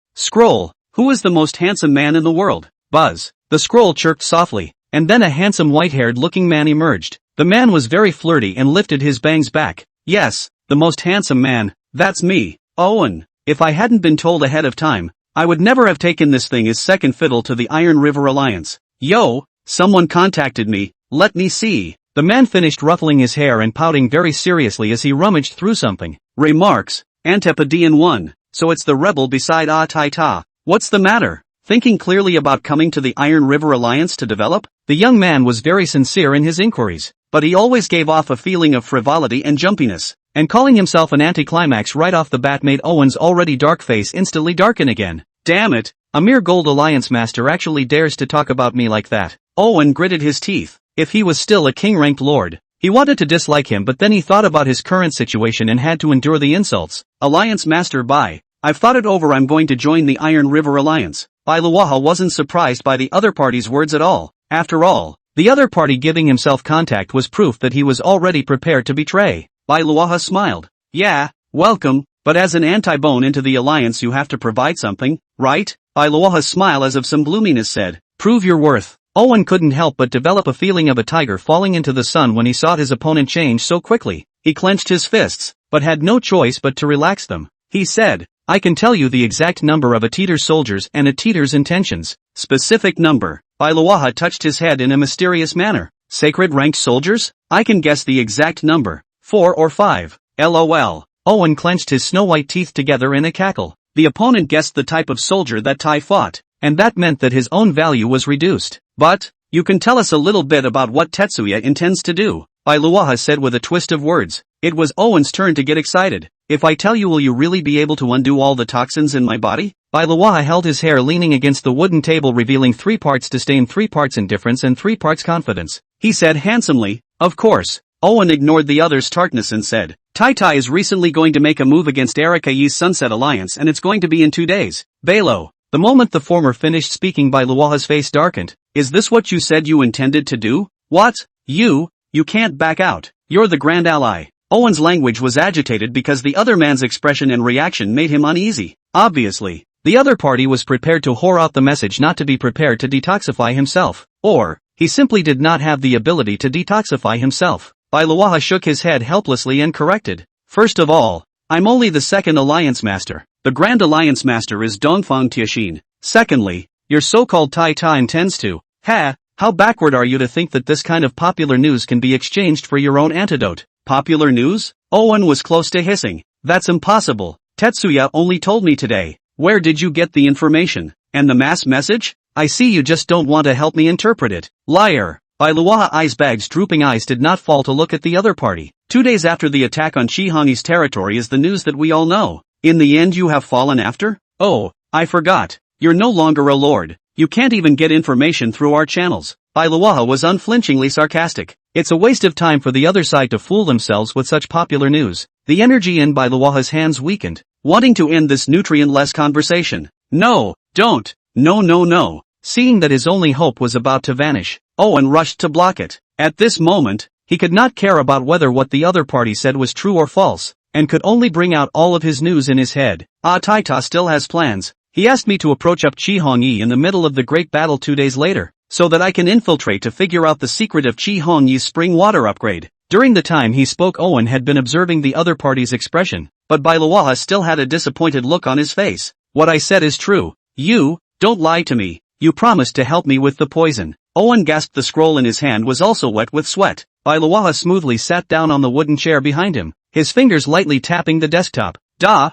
who is the most handsome man in the world? Buzz. The scroll chirped softly, and then a handsome white-haired looking man emerged. The man was very flirty and lifted his bangs back. Yes, the most handsome man, that's me, Owen. If I hadn't been told ahead of time, I would never have taken this thing as second fiddle to the Iron River Alliance. Yo, someone contacted me, let me see. The man finished ruffling his hair and pouting very seriously as he rummaged through something. Remarks, Antipodean 1, so it's the rebel beside Taita. What's the matter? Thinking clearly about coming to the Iron River Alliance to develop? The young man was very sincere in his inquiries, but he always gave off a feeling of frivolity and jumpiness, and calling himself an anticlimax right off the bat made Owen's already dark face instantly darken again. Damn it, a mere Gold Alliance master actually dares to talk about me like that. Owen gritted his teeth. If he was still a king-ranked lord, he wanted to dislike him, but then he thought about his current situation and had to endure the insults. Alliance Master Bai, I've thought it over, I'm going to join the Iron River Alliance. Bai Luaha wasn't surprised by the other party's words at all. After all, the other party giving himself contact was proof that he was already prepared to betray. Bai Luaha smiled. Yeah, welcome, but as an anti-bone into the alliance you have to provide something, right? Bai Luaha's smile as of some bloominess said, prove your worth. Owen couldn't help but develop a feeling of a tiger falling into the sun when he saw his opponent change so quickly. He clenched his fists, but had no choice but to relax them. He said, I can tell you the exact number of a Teeter's soldiers and a Teeter's intentions. Specific number. Bai Luaha touched his head in a mysterious manner. Sacred ranked soldiers? I can guess the exact number. 4 or 5. LOL. Owen clenched his snow-white teeth together in a cackle. The opponent guessed the type of soldier that Tai fought, and that meant that his own value was reduced. But, you can tell us a little bit about what Tetsuya intends to do. Luaha said with a twist of words. It was Owen's turn to get excited. If I tell you, will you really be able to undo all the toxins in my body? Luaha held his hair leaning against the wooden table, revealing 3 parts disdain, 3 parts indifference and 3 parts confidence. He said handsomely, of course. Owen ignored the other's tartness and said, Tai Tai is recently going to make a move against Erika Yi's Sunset Alliance, and it's going to be in 2 days. Balo. The moment the former finished speaking, Luaha's face darkened. Is this what you said you intended to do? What? You can't back out. You're the grand ally. Owen's language was agitated because the other man's expression and reaction made him uneasy. Obviously, the other party was prepared to whore out the message, not to be prepared to detoxify himself. Or, he simply did not have the ability to detoxify himself. Luaha shook his head helplessly and corrected. First of all, I'm only the second alliance master. The grand alliance master is Dongfang Tianxin. Secondly, your so-called Tai Tai intends to. How backward are you to think that this kind of popular news can be exchanged for your own antidote? Popular news? Owen was close to hissing. That's impossible. Tetsuya only told me today. Where did you get the information? And the mass message? I see you just don't want to help me interpret it. Liar. Luaha Icebag's drooping eyes did not fall to look at the other party. 2 days after the attack on Chihangi's territory is the news that we all know. In the end you have fallen after? Oh, I forgot. You're no longer a lord. You can't even get information through our channels. Luaha was unflinchingly sarcastic. It's a waste of time for the other side to fool themselves with such popular news. The energy in Luaha's hands weakened, wanting to end this nutrient-less conversation. No, don't. No. Seeing that his only hope was about to vanish, Owen rushed to block it. At this moment, he could not care about whether what the other party said was true or false, and could only bring out all of his news in his head. Taita still has plans. He asked me to approach up Chihongyi in the middle of the great battle 2 days later, so that I can infiltrate to figure out the secret of Chihongyi's spring water upgrade. During the time he spoke, Owen had been observing the other party's expression, but Luaha still had a disappointed look on his face. What I said is true. You, don't lie to me. You promised to help me with the poison. Owen gasped. The scroll in his hand was also wet with sweat. Luaha smoothly sat down on the wooden chair behind him, his fingers lightly tapping the desktop. Da.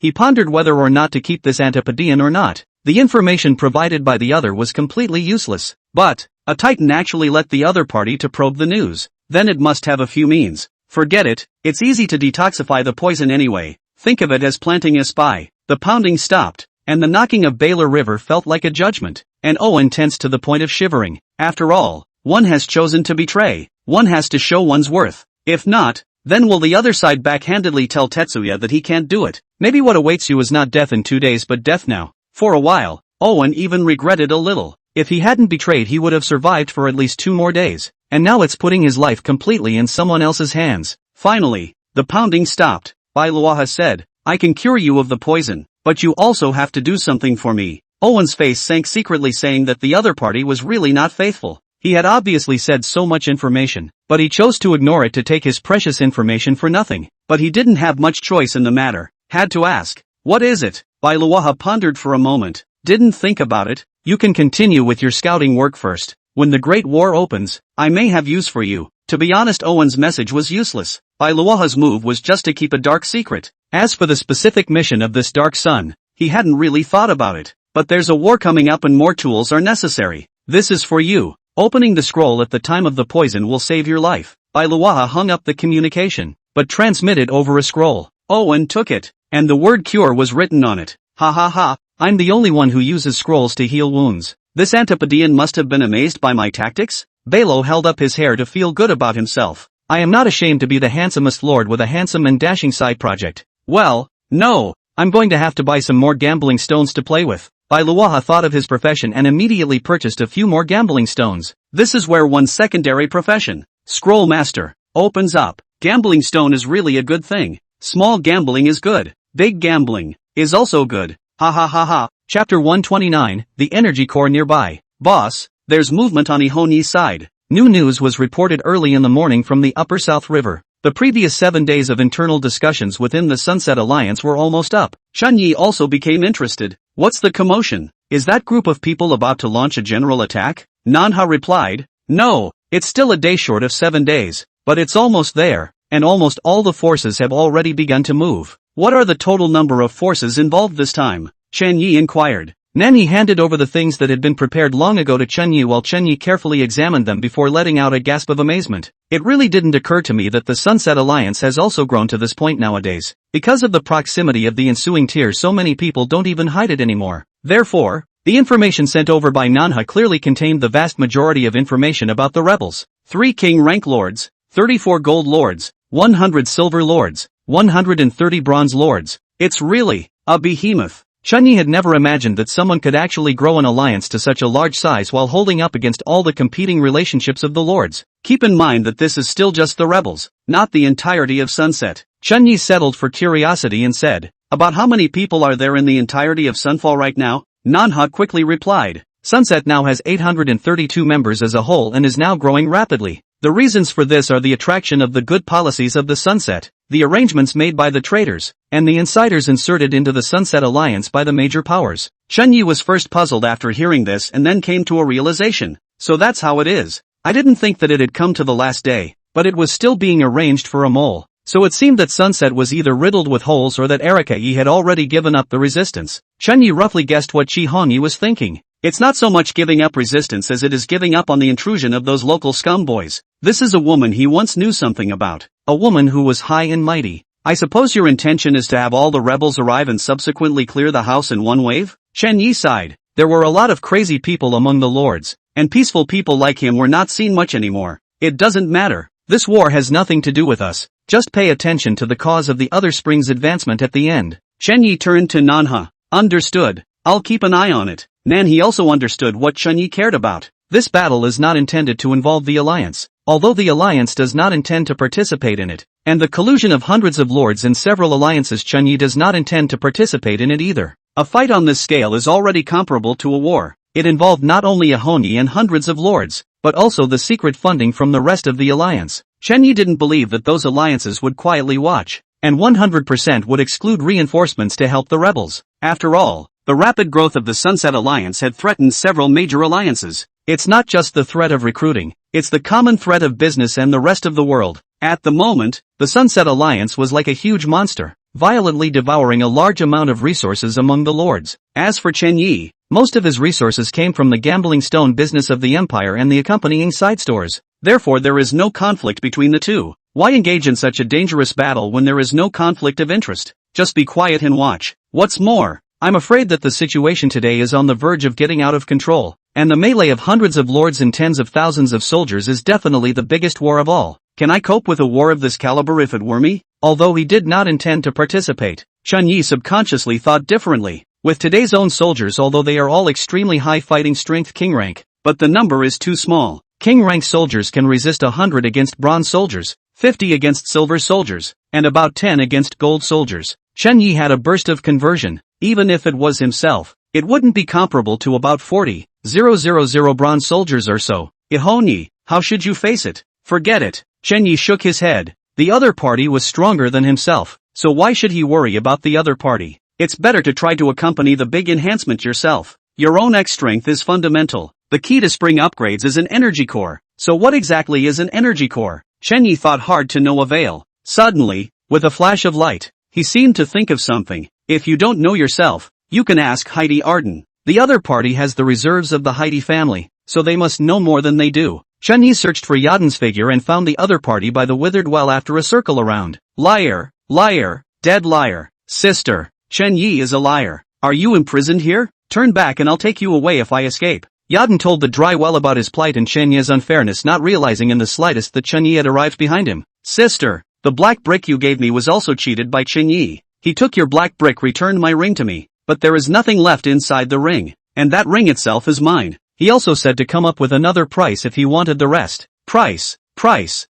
He pondered whether or not to keep this Antipodean or not. The information provided by the other was completely useless. But, a Titan actually let the other party to probe the news. Then it must have a few means. Forget it, it's easy to detoxify the poison anyway. Think of it as planting a spy. The pounding stopped, and the knocking of Baylor River felt like a judgment, and Owen tensed to the point of shivering. After all, one has chosen to betray. One has to show one's worth. If not, then will the other side backhandedly tell Tetsuya that he can't do it? Maybe what awaits you is not death in 2 days but death now. For a while, Owen even regretted a little. If he hadn't betrayed, he would have survived for at least 2 more days. And now it's putting his life completely in someone else's hands. Finally, the pounding stopped. Luaha said, I can cure you of the poison, but you also have to do something for me. Owen's face sank, secretly saying that the other party was really not faithful. He had obviously said so much information, but he chose to ignore it to take his precious information for nothing. But he didn't have much choice in the matter. Had to ask. What is it? Luaha pondered for a moment. Didn't think about it. You can continue with your scouting work first. When the Great War opens, I may have use for you. To be honest, Owen's message was useless. Luaha's move was just to keep a dark secret. As for the specific mission of this dark sun, he hadn't really thought about it. But there's a war coming up and more tools are necessary. This is for you. Opening the scroll at the time of the poison will save your life. Luaha hung up the communication, but transmitted over a scroll. Owen took it, and the word cure was written on it. Ha. I'm the only one who uses scrolls to heal wounds. This Antipodean must have been amazed by my tactics? Balo held up his hair to feel good about himself. I am not ashamed to be the handsomest lord with a handsome and dashing side project. Well, no, I'm going to have to buy some more gambling stones to play with. Luaha thought of his profession and immediately purchased a few more gambling stones. This is where one's secondary profession, Scroll Master, opens up. Gambling stone is really a good thing. Small gambling is good. Big gambling is also good. Ha. Chapter 129, The Energy Core Nearby. Boss, there's movement on Ihonyi's side. New news was reported early in the morning from the Upper South River. The previous 7 days of internal discussions within the Sunset Alliance were almost up. Chunyi also became interested. What's the commotion? Is that group of people about to launch a general attack? Nanha replied, no, it's still a day short of 7 days, but it's almost there, and almost all the forces have already begun to move. What are the total number of forces involved this time? Chen Yi inquired. Nanny handed over the things that had been prepared long ago to Chunyi while Chunyi carefully examined them before letting out a gasp of amazement. It really didn't occur to me that the Sunset Alliance has also grown to this point nowadays. Because of the proximity of the ensuing tiers, so many people don't even hide it anymore. Therefore, the information sent over by Manhwa clearly contained the vast majority of information about the rebels. 3 king rank lords, 34 gold lords, 100 silver lords, 130 bronze lords. It's really a behemoth. Chunyi had never imagined that someone could actually grow an alliance to such a large size while holding up against all the competing relationships of the lords. Keep in mind that this is still just the rebels, not the entirety of Sunset. Chunyi settled for curiosity and said, "About how many people are there in the entirety of Sunfall right now?" Manhwa quickly replied, "Sunset now has 832 members as a whole and is now growing rapidly. The reasons for this are the attraction of the good policies of the Sunset, the arrangements made by the traders, and the insiders inserted into the Sunset Alliance by the major powers." Chunyi was first puzzled after hearing this and then came to a realization. So that's how it is. I didn't think that it had come to the last day, but it was still being arranged for a mole. So it seemed that Sunset was either riddled with holes or that Erika-e had already given up the resistance. Chunyi roughly guessed what Chi Hongyi was thinking. It's not so much giving up resistance as it is giving up on the intrusion of those local scum boys. This is a woman he once knew something about. A woman who was high and mighty. I suppose your intention is to have all the rebels arrive and subsequently clear the house in one wave? Chen Yi sighed. There were a lot of crazy people among the lords, and peaceful people like him were not seen much anymore. It doesn't matter. This war has nothing to do with us. Just pay attention to the cause of the other spring's advancement at the end. Chen Yi turned to Manhwa. Understood. I'll keep an eye on it. He also understood what Chunyi cared about. This battle is not intended to involve the alliance, although the alliance does not intend to participate in it, and the collusion of hundreds of lords in several alliances. Chunyi does not intend to participate in it either. A fight on this scale is already comparable to a war. It involved not only a Hongyi and hundreds of lords, but also the secret funding from the rest of the alliance. Chunyi didn't believe that those alliances would quietly watch, and 100% would exclude reinforcements to help the rebels. After all, the rapid growth of the Sunset Alliance had threatened several major alliances. It's not just the threat of recruiting, it's the common threat of business and the rest of the world. At the moment, the Sunset Alliance was like a huge monster, violently devouring a large amount of resources among the lords. As for Chen Yi, most of his resources came from the gambling stone business of the empire and the accompanying side stores. Therefore there is no conflict between the two. Why engage in such a dangerous battle when there is no conflict of interest? Just be quiet and watch. What's more, I'm afraid that the situation today is on the verge of getting out of control, and the melee of hundreds of lords and tens of thousands of soldiers is definitely the biggest war of all. Can I cope with a war of this caliber if it were me? Although he did not intend to participate, Chunyi subconsciously thought differently. With today's own soldiers, although they are all extremely high fighting strength king rank, but the number is too small. King rank soldiers can resist 100 against bronze soldiers, 50 against silver soldiers, and about 10 against gold soldiers. Chunyi had a burst of conversion. Even if it was himself, it wouldn't be comparable to about 40,000 bronze soldiers or so. Ihonyi, how should you face it? Forget it. Chunyi shook his head. The other party was stronger than himself, so why should he worry about the other party? It's better to try to accompany the big enhancement yourself. Your own X strength is fundamental. The key to spring upgrades is an energy core. So what exactly is an energy core? Chunyi thought hard to no avail. Suddenly, with a flash of light, he seemed to think of something. If you don't know yourself, you can ask Heidi Arden. The other party has the reserves of the Heidi family, so they must know more than they do. Chunyi searched for Yaden's figure and found the other party by the withered well after a circle around. Liar, liar, dead liar, sister. Chunyi is a liar. Are you imprisoned here? Turn back and I'll take you away if I escape. Yaden told the dry well about his plight and Chunyi's unfairness, not realizing in the slightest that Chunyi had arrived behind him. Sister, the black brick you gave me was also cheated by Chunyi. He took your black brick, returned my ring to me, but there is nothing left inside the ring, and that ring itself is mine. He also said to come up with another price if he wanted the rest. Price.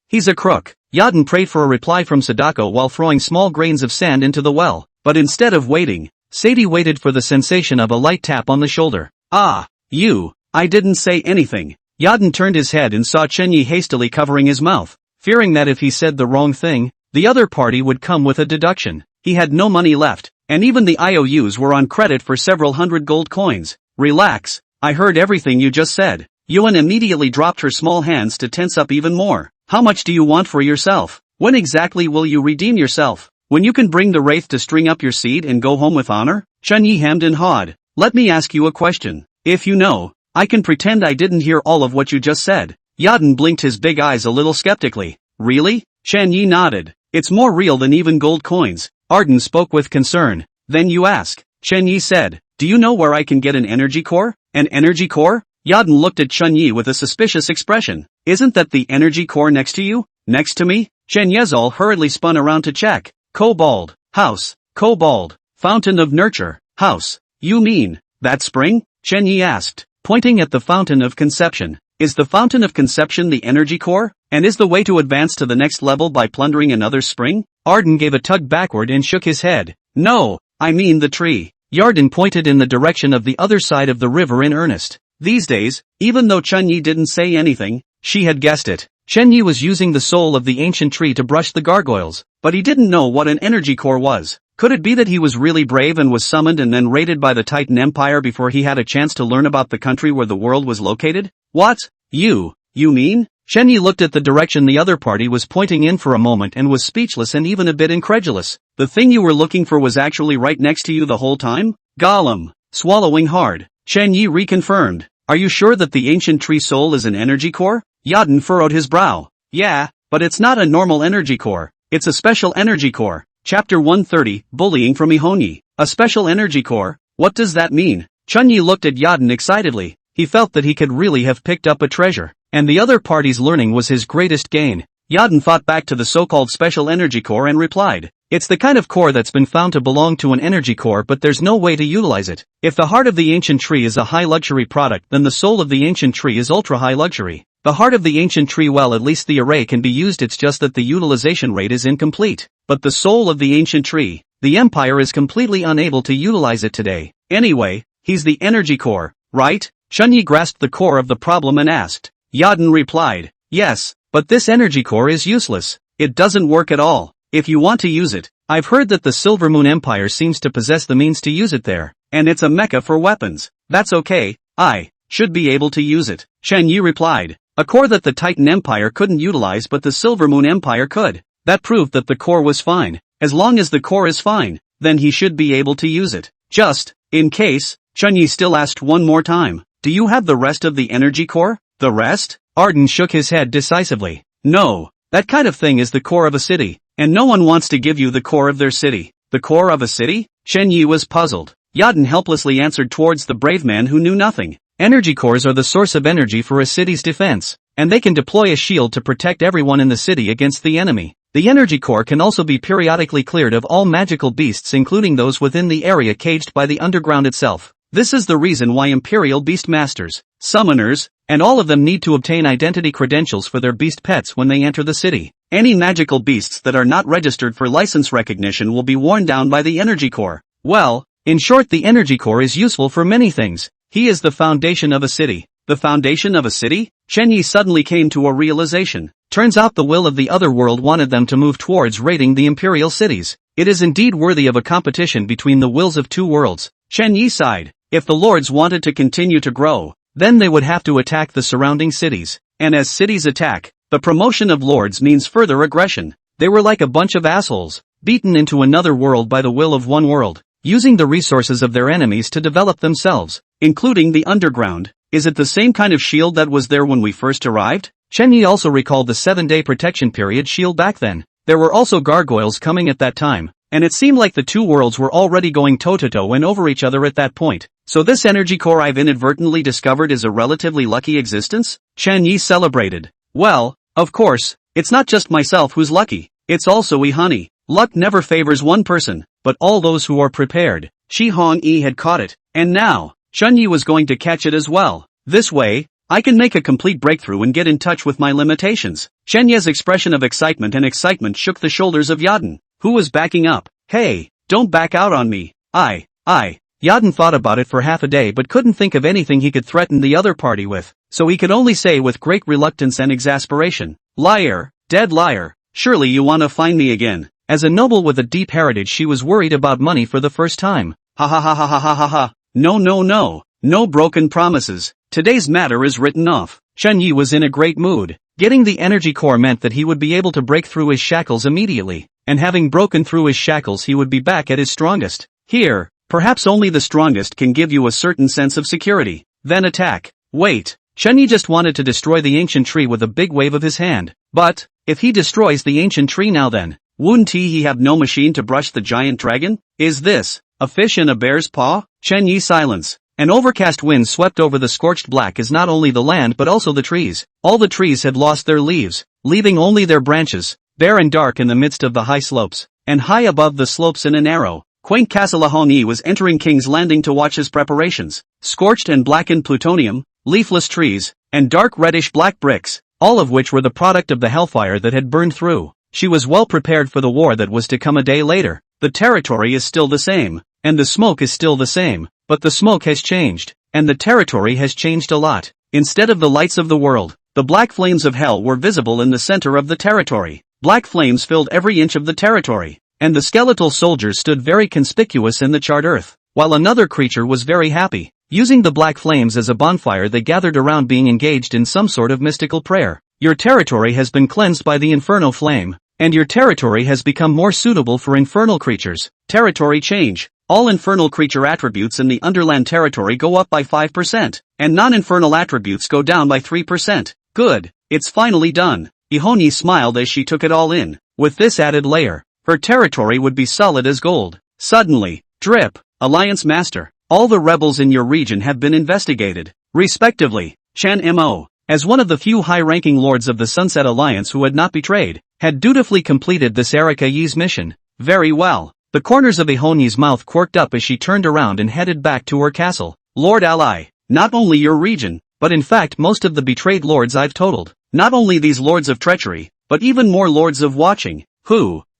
He's a crook. Yaden prayed for a reply from Sadako while throwing small grains of sand into the well, but instead of waiting, Sadie waited for the sensation of a light tap on the shoulder. Ah, you. I didn't say anything. Yaden turned his head and saw Chunyi hastily covering his mouth, fearing that if he said the wrong thing, the other party would come with a deduction. He had no money left, and even the IOUs were on credit for several hundred gold coins. Relax, I heard everything you just said. Yuan immediately dropped her small hands to tense up even more. How much do you want for yourself? When exactly will you redeem yourself? When you can bring the wraith to string up your seed and go home with honor? Chunyi hemmed and hawed. let me ask you a question. If you know, I can pretend I didn't hear all of what you just said. Yadin blinked his big eyes a little skeptically. Really? Shan Yi nodded. It's more real than even gold coins. Arden spoke with concern. Then you ask. Shan Yi said, do you know where I can get an energy core? An energy core? Yadin looked at Shan Yi with a suspicious expression. Isn't that the energy core next to you? Next to me? Shen Yezal hurriedly spun around to check. Kobold. House. Kobold. Fountain of Nurture. House. You mean, that spring? Shen Yi asked, pointing at the Fountain of Conception. Is the Fountain of Conception the energy core? And is the way to advance to the next level by plundering another spring? Arden gave a tug backward and shook his head. No, I mean the tree. Yarden pointed in the direction of the other side of the river in earnest. These days, even though Chun Yi didn't say anything, she had guessed it. Shen Yi was using the soul of the ancient tree to brush the gargoyles, but he didn't know what an energy core was. Could it be that he was really brave and was summoned and then raided by the Titan Empire before he had a chance to learn about the country where the world was located? What? You mean? Shen Yi looked at the direction the other party was pointing in for a moment and was speechless and even a bit incredulous. The thing you were looking for was actually right next to you the whole time? Gollum. Swallowing hard, Shen Yi reconfirmed. Are you sure that the ancient tree soul is an energy core? Yadin furrowed his brow. Yeah, but it's not a normal energy core. It's a special energy core. Chapter 130, Bullying from Ihonyi. A special energy core? What does that mean? Chun Yi looked at Yadin excitedly. He felt that he could really have picked up a treasure, and the other party's learning was his greatest gain. Yadin thought back to the so-called special energy core and replied, it's the kind of core that's been found to belong to an energy core but there's no way to utilize it. If the heart of the ancient tree is a high luxury product then the soul of the ancient tree is ultra high luxury. The heart of the ancient tree, well, at least the array can be used, it's just that the utilization rate is incomplete. But the soul of the ancient tree, the empire is completely unable to utilize it today. Anyway, he's the energy core, right? Chunyi grasped the core of the problem and asked. Yadin replied, yes, but this energy core is useless. It doesn't work at all. If you want to use it, I've heard that the Silver Moon Empire seems to possess the means to use it there, and it's a mecca for weapons. That's okay, I should be able to use it. Shen Yi replied. A core that the Titan Empire couldn't utilize but the Silver Moon Empire could. That proved that the core was fine. As long as the core is fine, then he should be able to use it. Just, in case, Chunyi still asked one more time. Do you have the rest of the energy core? The rest? Arden shook his head decisively. No, that kind of thing is the core of a city, and no one wants to give you the core of their city. The core of a city? Shen Yi was puzzled. Yadin helplessly answered towards the brave man who knew nothing. Energy cores are the source of energy for a city's defense, and they can deploy a shield to protect everyone in the city against the enemy. The energy core can also be periodically cleared of all magical beasts including those within the area caged by the underground itself. This is the reason why Imperial Beast Masters, Summoners, and all of them need to obtain identity credentials for their beast pets when they enter the city. Any magical beasts that are not registered for license recognition will be worn down by the energy core. Well, in short, the energy core is useful for many things. He is the foundation of a city. The foundation of a city? Chen Yi suddenly came to a realization. Turns out the will of the other world wanted them to move towards raiding the imperial cities. It is indeed worthy of a competition between the wills of two worlds. Chen Yi sighed. If the lords wanted to continue to grow, then they would have to attack the surrounding cities. And as cities attack, the promotion of lords means further aggression. They were like a bunch of assholes, beaten into another world by the will of one world, using the resources of their enemies to develop themselves, including the underground. Is it the same kind of shield that was there when we first arrived? Chen Yi also recalled the 7-day protection period shield back then. There were also gargoyles coming at that time, and it seemed like the two worlds were already going toe-to-toe and over each other at that point. So this energy core I've inadvertently discovered is a relatively lucky existence? Chen Yi celebrated. Well, of course, it's not just myself who's lucky. It's also Ihonyi. Luck never favors one person, but all those who are prepared. Shi Hong-yi had caught it, and now, Chun Yi was going to catch it as well. This way, I can make a complete breakthrough and get in touch with my limitations. Shen Ye's expression of excitement shook the shoulders of Yadin, who was backing up. Hey, don't back out on me. Yadin thought about it for half a day but couldn't think of anything he could threaten the other party with, so he could only say with great reluctance and exasperation, liar, dead liar, surely you wanna find me again. As a noble with a deep heritage she was worried about money for the first time. Ha ha ha ha ha ha ha ha. No broken promises. Today's matter is written off. Shen Yi was in a great mood. Getting the energy core meant that he would be able to break through his shackles immediately, and having broken through his shackles he would be back at his strongest. Here, Perhaps only the strongest can give you a certain sense of security. Then attack. Wait. Shenyi just wanted to destroy the ancient tree with a big wave of his hand. But, if he destroys the ancient tree now then, wouldn't he have no machine to brush the giant dragon? Is this a fish in a bear's paw? Shenyi silence. An overcast wind swept over the scorched black as not only the land but also the trees. All the trees had lost their leaves, leaving only their branches, bare and dark in the midst of the high slopes. And high above the slopes in a narrow, quaint castle Hongyi was entering King's Landing to watch his preparations. Scorched and blackened plutonium, leafless trees, and dark reddish-black bricks, all of which were the product of the hellfire that had burned through. She was well prepared for the war that was to come a day later. The territory is still the same, and the smoke is still the same, but the smoke has changed, and the territory has changed a lot. Instead of the lights of the world, the black flames of hell were visible in the center of the territory. Black flames filled every inch of the territory, and the skeletal soldiers stood very conspicuous in the charred earth, while another creature was very happy. Using the black flames as a bonfire, they gathered around being engaged in some sort of mystical prayer. Your territory has been cleansed by the infernal flame, and your territory has become more suitable for infernal creatures. Territory change. All infernal creature attributes in the underland territory go up by 5%, and non-infernal attributes go down by 3%. Good. It's finally done. Ihoni smiled as she took it all in. With this added layer, her territory would be solid as gold. Suddenly, drip. Alliance Master. All the rebels in your region have been investigated, respectively. Shan Mo, as one of the few high-ranking lords of the Sunset Alliance who had not betrayed, had dutifully completed this Erika Yi's mission. Very well. The corners of Ihoni's mouth quirked up as she turned around and headed back to her castle. Lord Ally, not only your region, but in fact most of the betrayed lords I've totaled. Not only these lords of treachery, but even more lords of watching.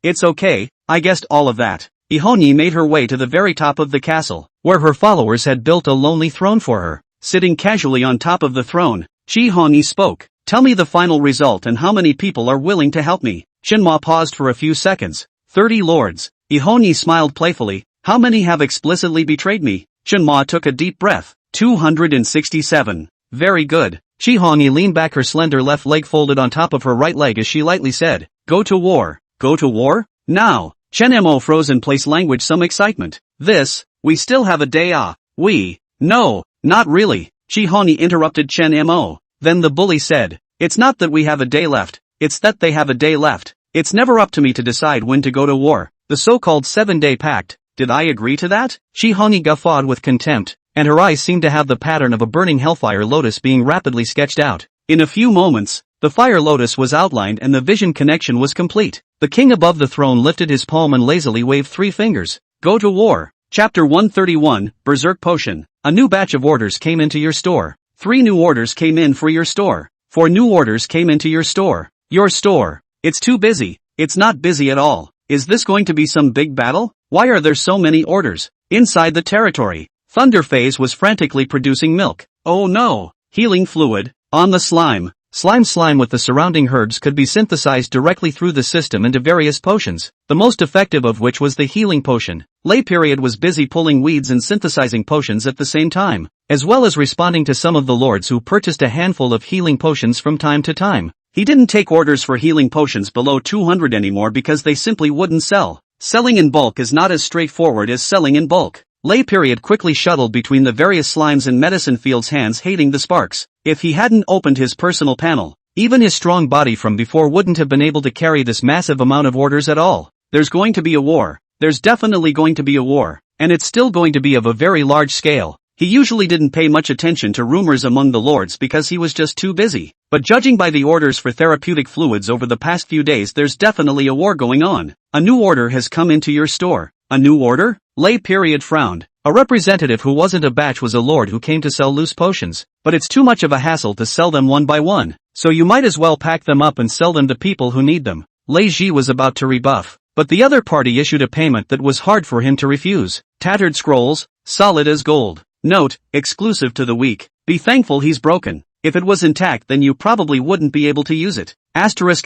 It's okay, I guessed all of that. Ihoni made her way to the very top of the castle, where her followers had built a lonely throne for her. Sitting casually on top of the throne, Ihoni spoke. Tell me the final result and how many people are willing to help me. Shinma paused for a few seconds. 30 lords. Ihoni smiled playfully. How many have explicitly betrayed me? Shinma took a deep breath. 267. Very good. Ihoni leaned back, her slender left leg folded on top of her right leg as she lightly said, Go to war. Go to war? Now. Shen Mo froze in place, language some excitement. We still have a day. No, not really. Ihoni interrupted Shen Mo. Then the bully said, It's not that we have a day left, it's that they have a day left. It's never up to me to decide when to go to war. The so-called 7-day pact, did I agree to that? Ihoni guffawed with contempt, and her eyes seemed to have the pattern of a burning hellfire lotus being rapidly sketched out. In a few moments, the fire lotus was outlined and the vision connection was complete. The king above the throne lifted his palm and lazily waved 3 fingers. Go to war. Chapter 131, Berserk Potion. A new batch of orders came into your store. 3 new orders came in for your store. 4 new orders came into your store. Your store. It's too busy. It's not busy at all. Is this going to be some big battle? Why are there so many orders? Inside the territory, Thunderphase was frantically producing milk. Oh no! Healing fluid. On the slime. Slime with the surrounding herbs could be synthesized directly through the system into various potions, the most effective of which was the healing potion. Period was busy pulling weeds and synthesizing potions at the same time, as well as responding to some of the lords who purchased a handful of healing potions from time to time. He didn't take orders for healing potions below 200 anymore because they simply wouldn't sell. Selling in bulk is not as straightforward as selling in bulk. Period quickly shuttled between the various slimes and medicine fields, hands hating the sparks. If he hadn't opened his personal panel, even his strong body from before wouldn't have been able to carry this massive amount of orders at all. There's going to be a war. There's definitely going to be a war. And it's still going to be of a very large scale. He usually didn't pay much attention to rumors among the lords because he was just too busy. But judging by the orders for therapeutic fluids over the past few days, there's definitely a war going on. A new order has come into your store. A new order? Period frowned. A representative who wasn't a batch was a lord who came to sell loose potions, but it's too much of a hassle to sell them one by one, so you might as well pack them up and sell them to people who need them. Lei Ji was about to rebuff, but the other party issued a payment that was hard for him to refuse. Tattered scrolls, solid as gold. Note, exclusive to the weak. Be thankful he's broken. If it was intact then you probably wouldn't be able to use it. Asterisk.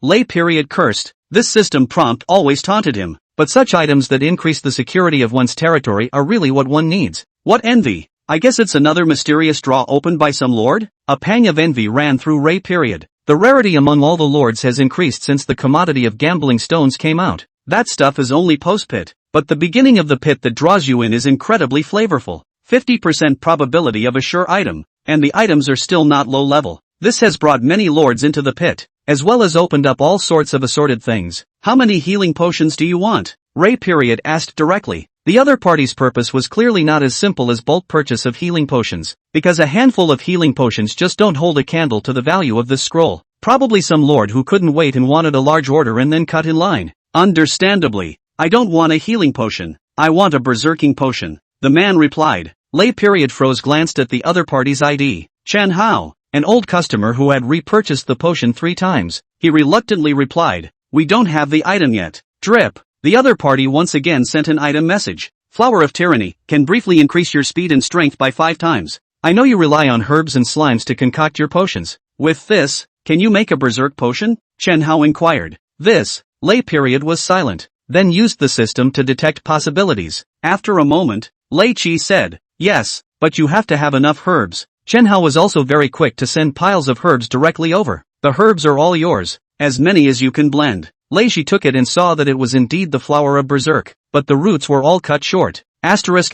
Lei period cursed. This system prompt always taunted him, but such items that increase the security of one's territory are really what one needs. What envy? I guess it's another mysterious draw opened by some lord? A pang of envy ran through Ray period. The rarity among all the lords has increased since the commodity of gambling stones came out. That stuff is only post-pit. But the beginning of the pit that draws you in is incredibly flavorful. 50% probability of a sure item, and the items are still not low level. This has brought many lords into the pit, as well as opened up all sorts of assorted things. How many healing potions do you want? Ray asked directly. The other party's purpose was clearly not as simple as bulk purchase of healing potions, because a handful of healing potions just don't hold a candle to the value of this scroll. Probably some lord who couldn't wait and wanted a large order and then cut in line. Understandably, I don't want a healing potion, I want a berserking potion, the man replied. Froze glanced at the other party's ID. Chen Hao, an old customer who had repurchased the potion 3 times, he reluctantly replied, we don't have the item yet. Drip. The other party once again sent an item message. Flower of Tyranny, can briefly increase your speed and strength by 5 times. I know you rely on herbs and slimes to concoct your potions. With this, can you make a berserk potion? Chen Hao inquired. This, was silent, then used the system to detect possibilities. After a moment, Lei Qi said, yes, but you have to have enough herbs. Chen Hao was also very quick to send piles of herbs directly over. The herbs are all yours, as many as you can blend. Lei Qi took it and saw that it was indeed the flower of berserk, but the roots were all cut short. Asterisk.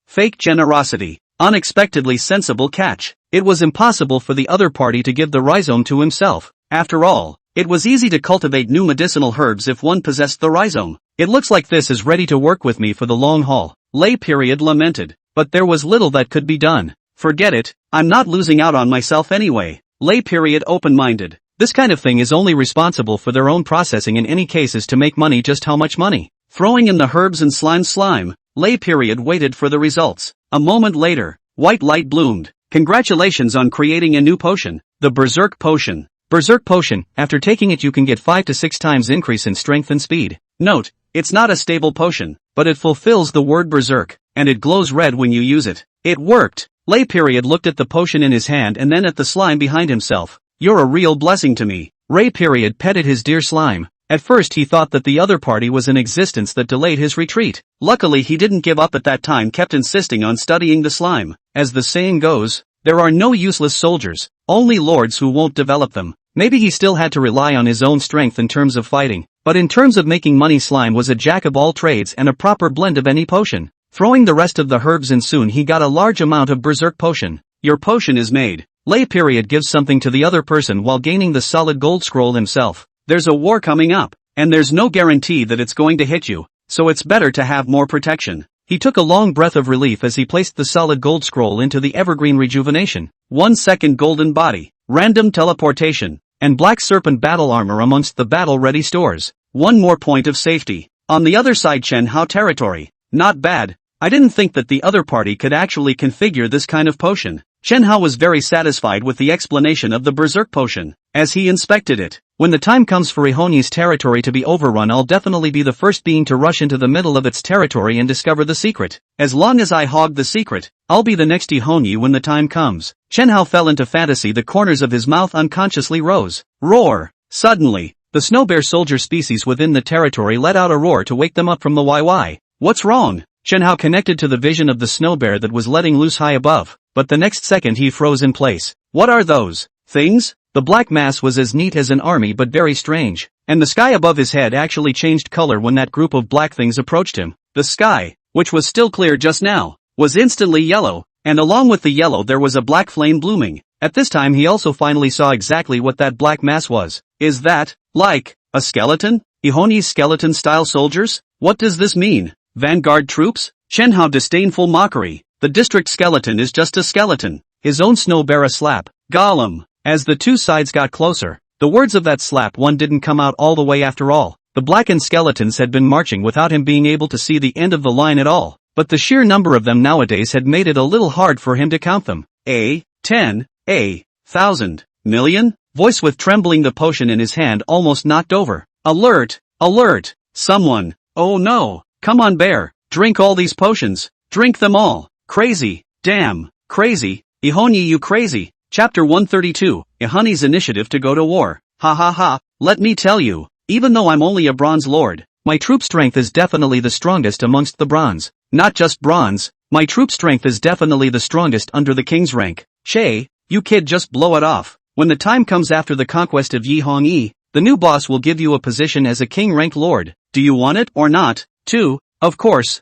Fake generosity. Unexpectedly sensible catch. It was impossible for the other party to give the rhizome to himself. After all, it was easy to cultivate new medicinal herbs if one possessed the rhizome. It looks like this is ready to work with me for the long haul. Lei lamented. But there was little that could be done. Forget it, I'm not losing out on myself anyway. Lei open-minded. This kind of thing is only responsible for their own processing in any cases to make money. Just how much money? Throwing in the herbs and slime. Lei waited for the results. A moment later, white light bloomed. Congratulations on creating a new potion. The Berserk Potion. Berserk Potion, after taking it you can get 5 to 6 times increase in strength and speed. Note, it's not a stable potion, but it fulfills the word berserk, and it glows red when you use it. It worked. Lei looked at the potion in his hand and then at the slime behind himself. You're a real blessing to me. Ray petted his dear slime. At first he thought that the other party was an existence that delayed his retreat. Luckily he didn't give up at that time, kept insisting on studying the slime. As the saying goes, there are no useless soldiers, only lords who won't develop them. Maybe he still had to rely on his own strength in terms of fighting, but in terms of making money slime was a jack of all trades and a proper blend of any potion. Throwing the rest of the herbs in soon he got a large amount of berserk potion. Your potion is made. Lei gives something to the other person while gaining the solid gold scroll himself. There's a war coming up, and there's no guarantee that it's going to hit you, so it's better to have more protection. He took a long breath of relief as he placed the solid gold scroll into the evergreen rejuvenation. 1 second golden body, random teleportation, and black serpent battle armor amongst the battle-ready stores. 1 more point of safety. On the other side Chen Hao territory. Not bad. I didn't think that the other party could actually configure this kind of potion. Chen Hao was very satisfied with the explanation of the berserk potion. As he inspected it, when the time comes for Ihoni's territory to be overrun I'll definitely be the first being to rush into the middle of its territory and discover the secret. As long as I hog the secret, I'll be the next Ihoni when the time comes. Chen Hao fell into fantasy. The corners of his mouth unconsciously rose. Roar! Suddenly, the snow bear soldier species within the territory let out a roar to wake them up from the YY. What's wrong? Chen Hao connected to the vision of the snow bear that was letting loose high above, but the next second he froze in place. What are those things? The black mass was as neat as an army but very strange, and the sky above his head actually changed color when that group of black things approached him. The sky, which was still clear just now, was instantly yellow, and along with the yellow there was a black flame blooming. At this time he also finally saw exactly what that black mass was. Is that, like, a skeleton? Ihoni's skeleton-style soldiers? What does this mean? Vanguard troops? Chen Hao disdainful mockery. The district skeleton is just a skeleton. His own snow bear a slap. Gollum. As the two sides got closer, the words of that slap one didn't come out all the way after all. The blackened skeletons had been marching without him being able to see the end of the line at all, but the sheer number of them nowadays had made it a little hard for him to count them. 10, 1,000, million? Voice with trembling, the potion in his hand almost knocked over. Alert! Alert! Someone! Oh no! Come on bear! Drink all these potions! Drink them all! Crazy! Damn! Crazy! Ihoni you crazy! Chapter 132, Ihoni's initiative to go to war. Ha ha ha, let me tell you, even though I'm only a bronze lord, my troop strength is definitely the strongest amongst the bronze. Not just bronze, my troop strength is definitely the strongest under the king's rank. Che, you kid, just blow it off. When the time comes after the conquest of Yihong-yi, the new boss will give you a position as a king-rank lord. Do you want it or not? 2. Of course.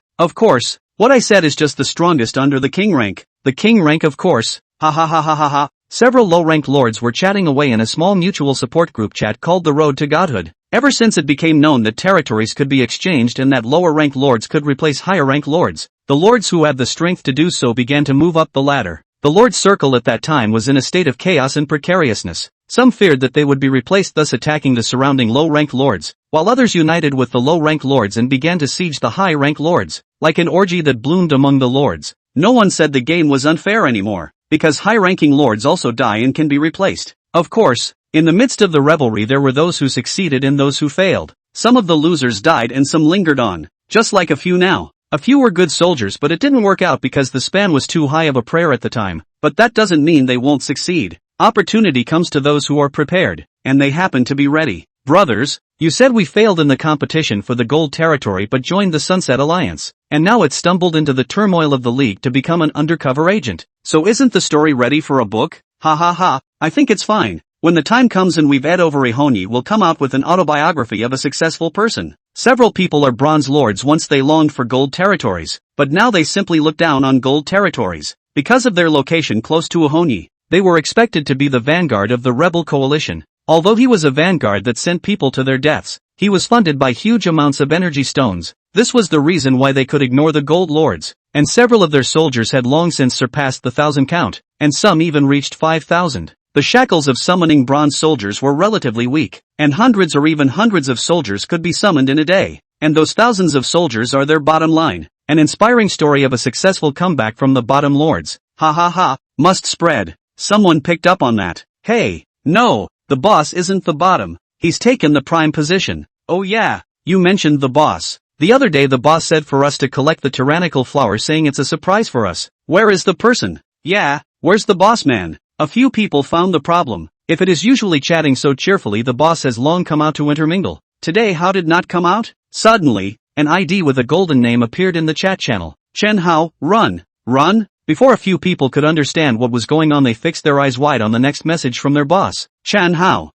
What I said is just the strongest under the king rank. The king rank, of course. Ha ha ha ha ha ha. Several low-ranked lords were chatting away in a small mutual support group chat called the Road to Godhood. Ever since it became known that territories could be exchanged and that lower-ranked lords could replace higher-ranked lords, the lords who had the strength to do so began to move up the ladder. The lord's circle at that time was in a state of chaos and precariousness. Some feared that they would be replaced, thus attacking the surrounding low-ranked lords, while others united with the low-ranked lords and began to siege the high-ranked lords. Like an orgy that bloomed among the lords. No one said the game was unfair anymore, because high-ranking lords also die and can be replaced. Of course, in the midst of the revelry there were those who succeeded and those who failed. Some of the losers died and some lingered on, just like a few now. A few were good soldiers, but it didn't work out because the span was too high of a prayer at the time. But that doesn't mean they won't succeed. Opportunity comes to those who are prepared, and they happen to be ready. Brothers, you said we failed in the competition for the gold territory but joined the Sunset Alliance, and now it's stumbled into the turmoil of the league to become an undercover agent. So isn't the story ready for a book? Ha ha ha, I think it's fine. When the time comes and we've Ed over Ihoni will come out with an autobiography of a successful person. Several people are bronze lords. Once they longed for gold territories, but now they simply look down on gold territories. Because of their location close to Ihoni, they were expected to be the vanguard of the rebel coalition. Although he was a vanguard that sent people to their deaths, he was funded by huge amounts of energy stones. This was the reason why they could ignore the gold lords, and several of their soldiers had long since surpassed the 1,000 count, and some even reached 5,000. The shackles of summoning bronze soldiers were relatively weak, and hundreds or even hundreds of soldiers could be summoned in a day, and those thousands of soldiers are their bottom line. An inspiring story of a successful comeback from the bottom lords. Ha ha ha, must spread. Someone picked up on that. Hey, no, the boss isn't the bottom. He's taken the prime position. Oh yeah, you mentioned the boss. The other day the boss said for us to collect the tyrannical flower, saying it's a surprise for us. Where is the person? Yeah, where's the boss man? A few people found the problem. If it is usually chatting so cheerfully, the boss has long come out to intermingle. Today how did not come out? Suddenly, an ID with a golden name appeared in the chat channel. Chen Hao, run. Run? Before a few people could understand what was going on, they fixed their eyes wide on the next message from their boss. Chen Hao,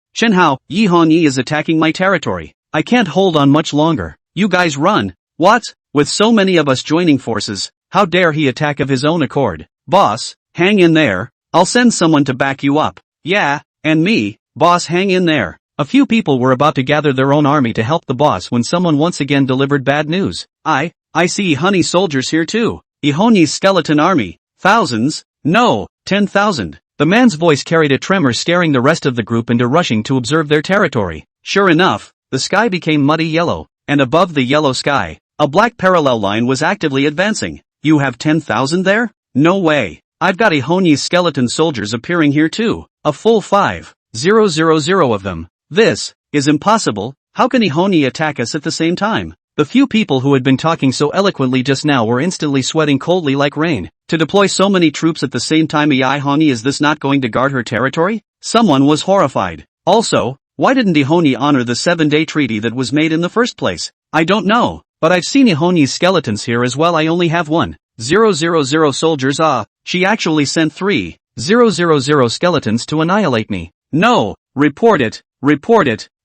Yihon is attacking my territory. I can't hold on much longer. You guys run. What? With so many of us joining forces, how dare he attack of his own accord? Boss, hang in there. I'll send someone to back you up. Yeah, and me, boss, hang in there. A few people were about to gather their own army to help the boss when someone once again delivered bad news. I see Ihoni soldiers here too. Ihoni's skeleton army. Thousands? No, 10,000. The man's voice carried a tremor, scaring the rest of the group into rushing to observe their territory. Sure enough, the sky became muddy yellow, and above the yellow sky, a black parallel line was actively advancing. You have 10,000 there? No way. I've got Ihoni's skeleton soldiers appearing here too. A full 5,000 of them. This is impossible. How can Ihoni attack us at the same time? The few people who had been talking so eloquently just now were instantly sweating coldly like rain. To deploy so many troops at the same time, Ihoni, is this not going to guard her territory? Someone was horrified. Also, why didn't Ihoni honor the 7-day treaty that was made in the first place? I don't know, but I've seen Ihoni's skeletons here as well. I only have 1,000 soldiers. She actually sent 3,000 skeletons to annihilate me. No, report it,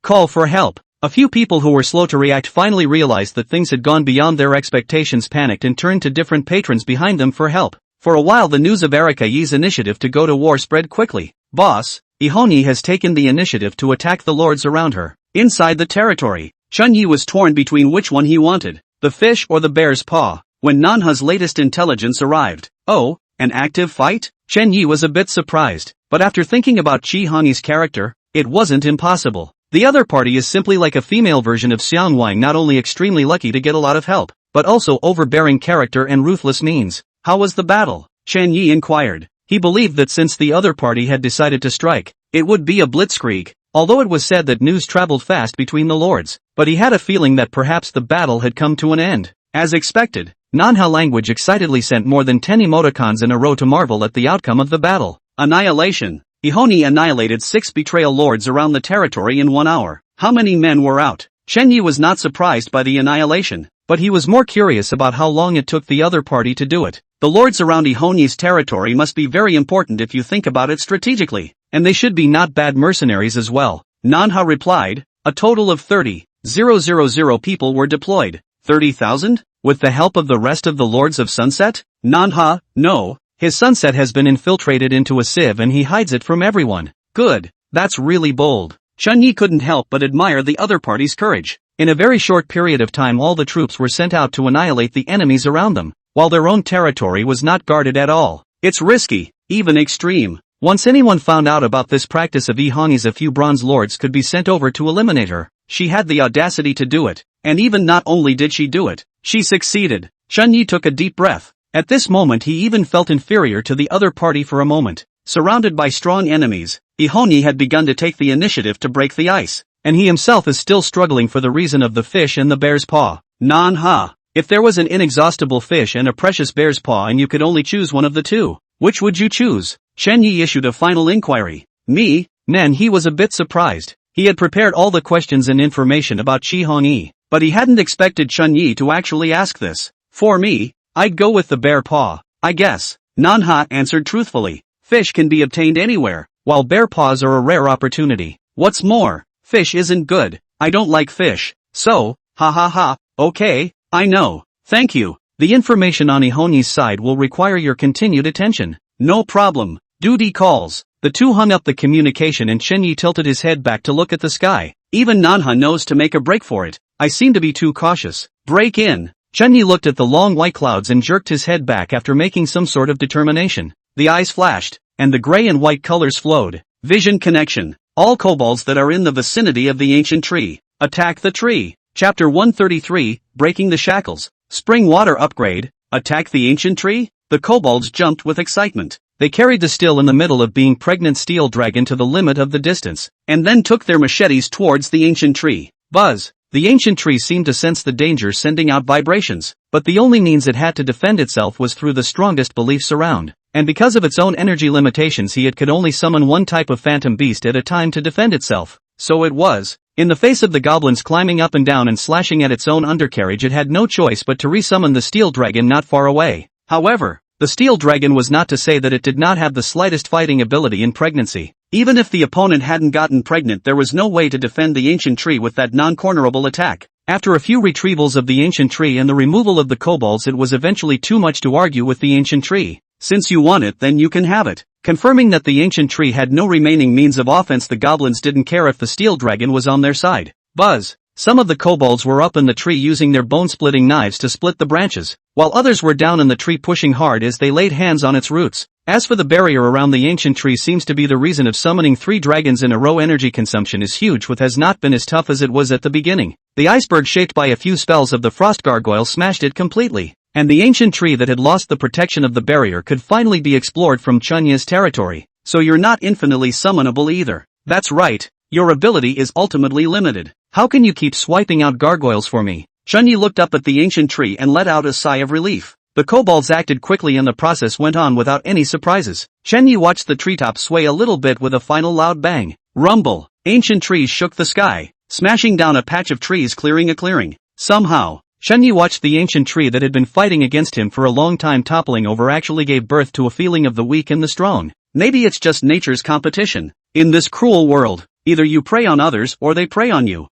call for help. A few people who were slow to react finally realized that things had gone beyond their expectations, panicked and turned to different patrons behind them for help. For a while the news of Erika Yi's initiative to go to war spread quickly. Boss, Ihoni has taken the initiative to attack the lords around her. Inside the territory, Chun Yi was torn between which one he wanted, the fish or the bear's paw, when Nanha's latest intelligence arrived. Oh, an active fight? Chen Yi was a bit surprised, but after thinking about Chi Hani's character, it wasn't impossible. The other party is simply like a female version of Xiang Wang, not only extremely lucky to get a lot of help, but also overbearing character and ruthless means. How was the battle? Chen Yi inquired. He believed that since the other party had decided to strike, it would be a blitzkrieg, although it was said that news traveled fast between the lords, but he had a feeling that perhaps the battle had come to an end. As expected, Nanha Language excitedly sent more than 10 emoticons in a row to marvel at the outcome of the battle. Annihilation. Ihoni annihilated 6 betrayal lords around the territory in 1 hour. How many men were out? Chen Yi was not surprised by the annihilation, but he was more curious about how long it took the other party to do it. The lords around Ihoni's territory must be very important if you think about it strategically, and they should be not bad mercenaries as well. Nanha replied, a total of 30. 000 people were deployed. 30,000? With the help of the rest of the Lords of Sunset? Manhwa, no. His sunset has been infiltrated into a sieve and he hides it from everyone. Good. That's really bold. Chunyi couldn't help but admire the other party's courage. In a very short period of time all the troops were sent out to annihilate the enemies around them, while their own territory was not guarded at all. It's risky, even extreme. Once anyone found out about this practice of Ihongi's, a few bronze lords could be sent over to eliminate her. She had the audacity to do it, and even not only did she do it, she succeeded. Chunyi took a deep breath. At this moment he even felt inferior to the other party for a moment. Surrounded by strong enemies, Ihongi had begun to take the initiative to break the ice, and he himself is still struggling for the reason of the fish and the bear's paw. Manhwa. If there was an inexhaustible fish and a precious bear's paw and you could only choose one of the two, which would you choose? Chunyi issued a final inquiry. Me? Then he was a bit surprised. He had prepared all the questions and information about Ihongi, but he hadn't expected Chunyi to actually ask this. For me, I'd go with the bear paw, I guess. Manhwa answered truthfully. Fish can be obtained anywhere, while bear paws are a rare opportunity. What's more, fish isn't good. I don't like fish. So, ha ha ha, okay, I know. Thank you. The information on Ihongi's side will require your continued attention. No problem. Duty calls. The two hung up the communication and Chunyi tilted his head back to look at the sky. Even Manhwa knows to make a break for it. I seem to be too cautious. Break in. Chunyi looked at the long white clouds and jerked his head back after making some sort of determination. The eyes flashed, and the gray and white colors flowed. Vision connection. All kobolds that are in the vicinity of the ancient tree, attack the tree. Chapter 133, Breaking the Shackles. Spring water upgrade. Attack the ancient tree? The kobolds jumped with excitement. They carried the still in the middle of being pregnant steel dragon to the limit of the distance, and then took their machetes towards the ancient tree. Buzz. The ancient tree seemed to sense the danger, sending out vibrations, but the only means it had to defend itself was through the strongest beliefs around. And because of its own energy limitations it could only summon one type of phantom beast at a time to defend itself. So it was. In the face of the goblins climbing up and down and slashing at its own undercarriage, it had no choice but to resummon the steel dragon not far away. However, the steel dragon was not to say that it did not have the slightest fighting ability in pregnancy. Even if the opponent hadn't gotten pregnant, there was no way to defend the ancient tree with that non-cornerable attack. After a few retrievals of the ancient tree and the removal of the kobolds, it was eventually too much to argue with the ancient tree. Since you want it, then you can have it. Confirming that the ancient tree had no remaining means of offense, the goblins didn't care if the steel dragon was on their side. Buzz. Some of the kobolds were up in the tree using their bone-splitting knives to split the branches, while others were down in the tree pushing hard as they laid hands on its roots. As for the barrier around the ancient tree, seems to be the reason of summoning 3 dragons in a row. Energy consumption is huge, with has not been as tough as it was at the beginning. The iceberg, shaped by a few spells of the frost gargoyle, smashed it completely, and the ancient tree that had lost the protection of the barrier could finally be explored from Chunyi's territory. So you're not infinitely summonable either. That's right, your ability is ultimately limited. How can you keep swiping out gargoyles for me? Chunyi looked up at the ancient tree and let out a sigh of relief. The kobolds acted quickly and the process went on without any surprises. Chunyi watched the treetop sway a little bit with a final loud bang. Rumble. Ancient trees shook the sky, smashing down a patch of trees, clearing a clearing. Somehow, Chunyi watched the ancient tree that had been fighting against him for a long time toppling over, actually gave birth to a feeling of the weak and the strong. Maybe it's just nature's competition. In this cruel world, either you prey on others or they prey on you.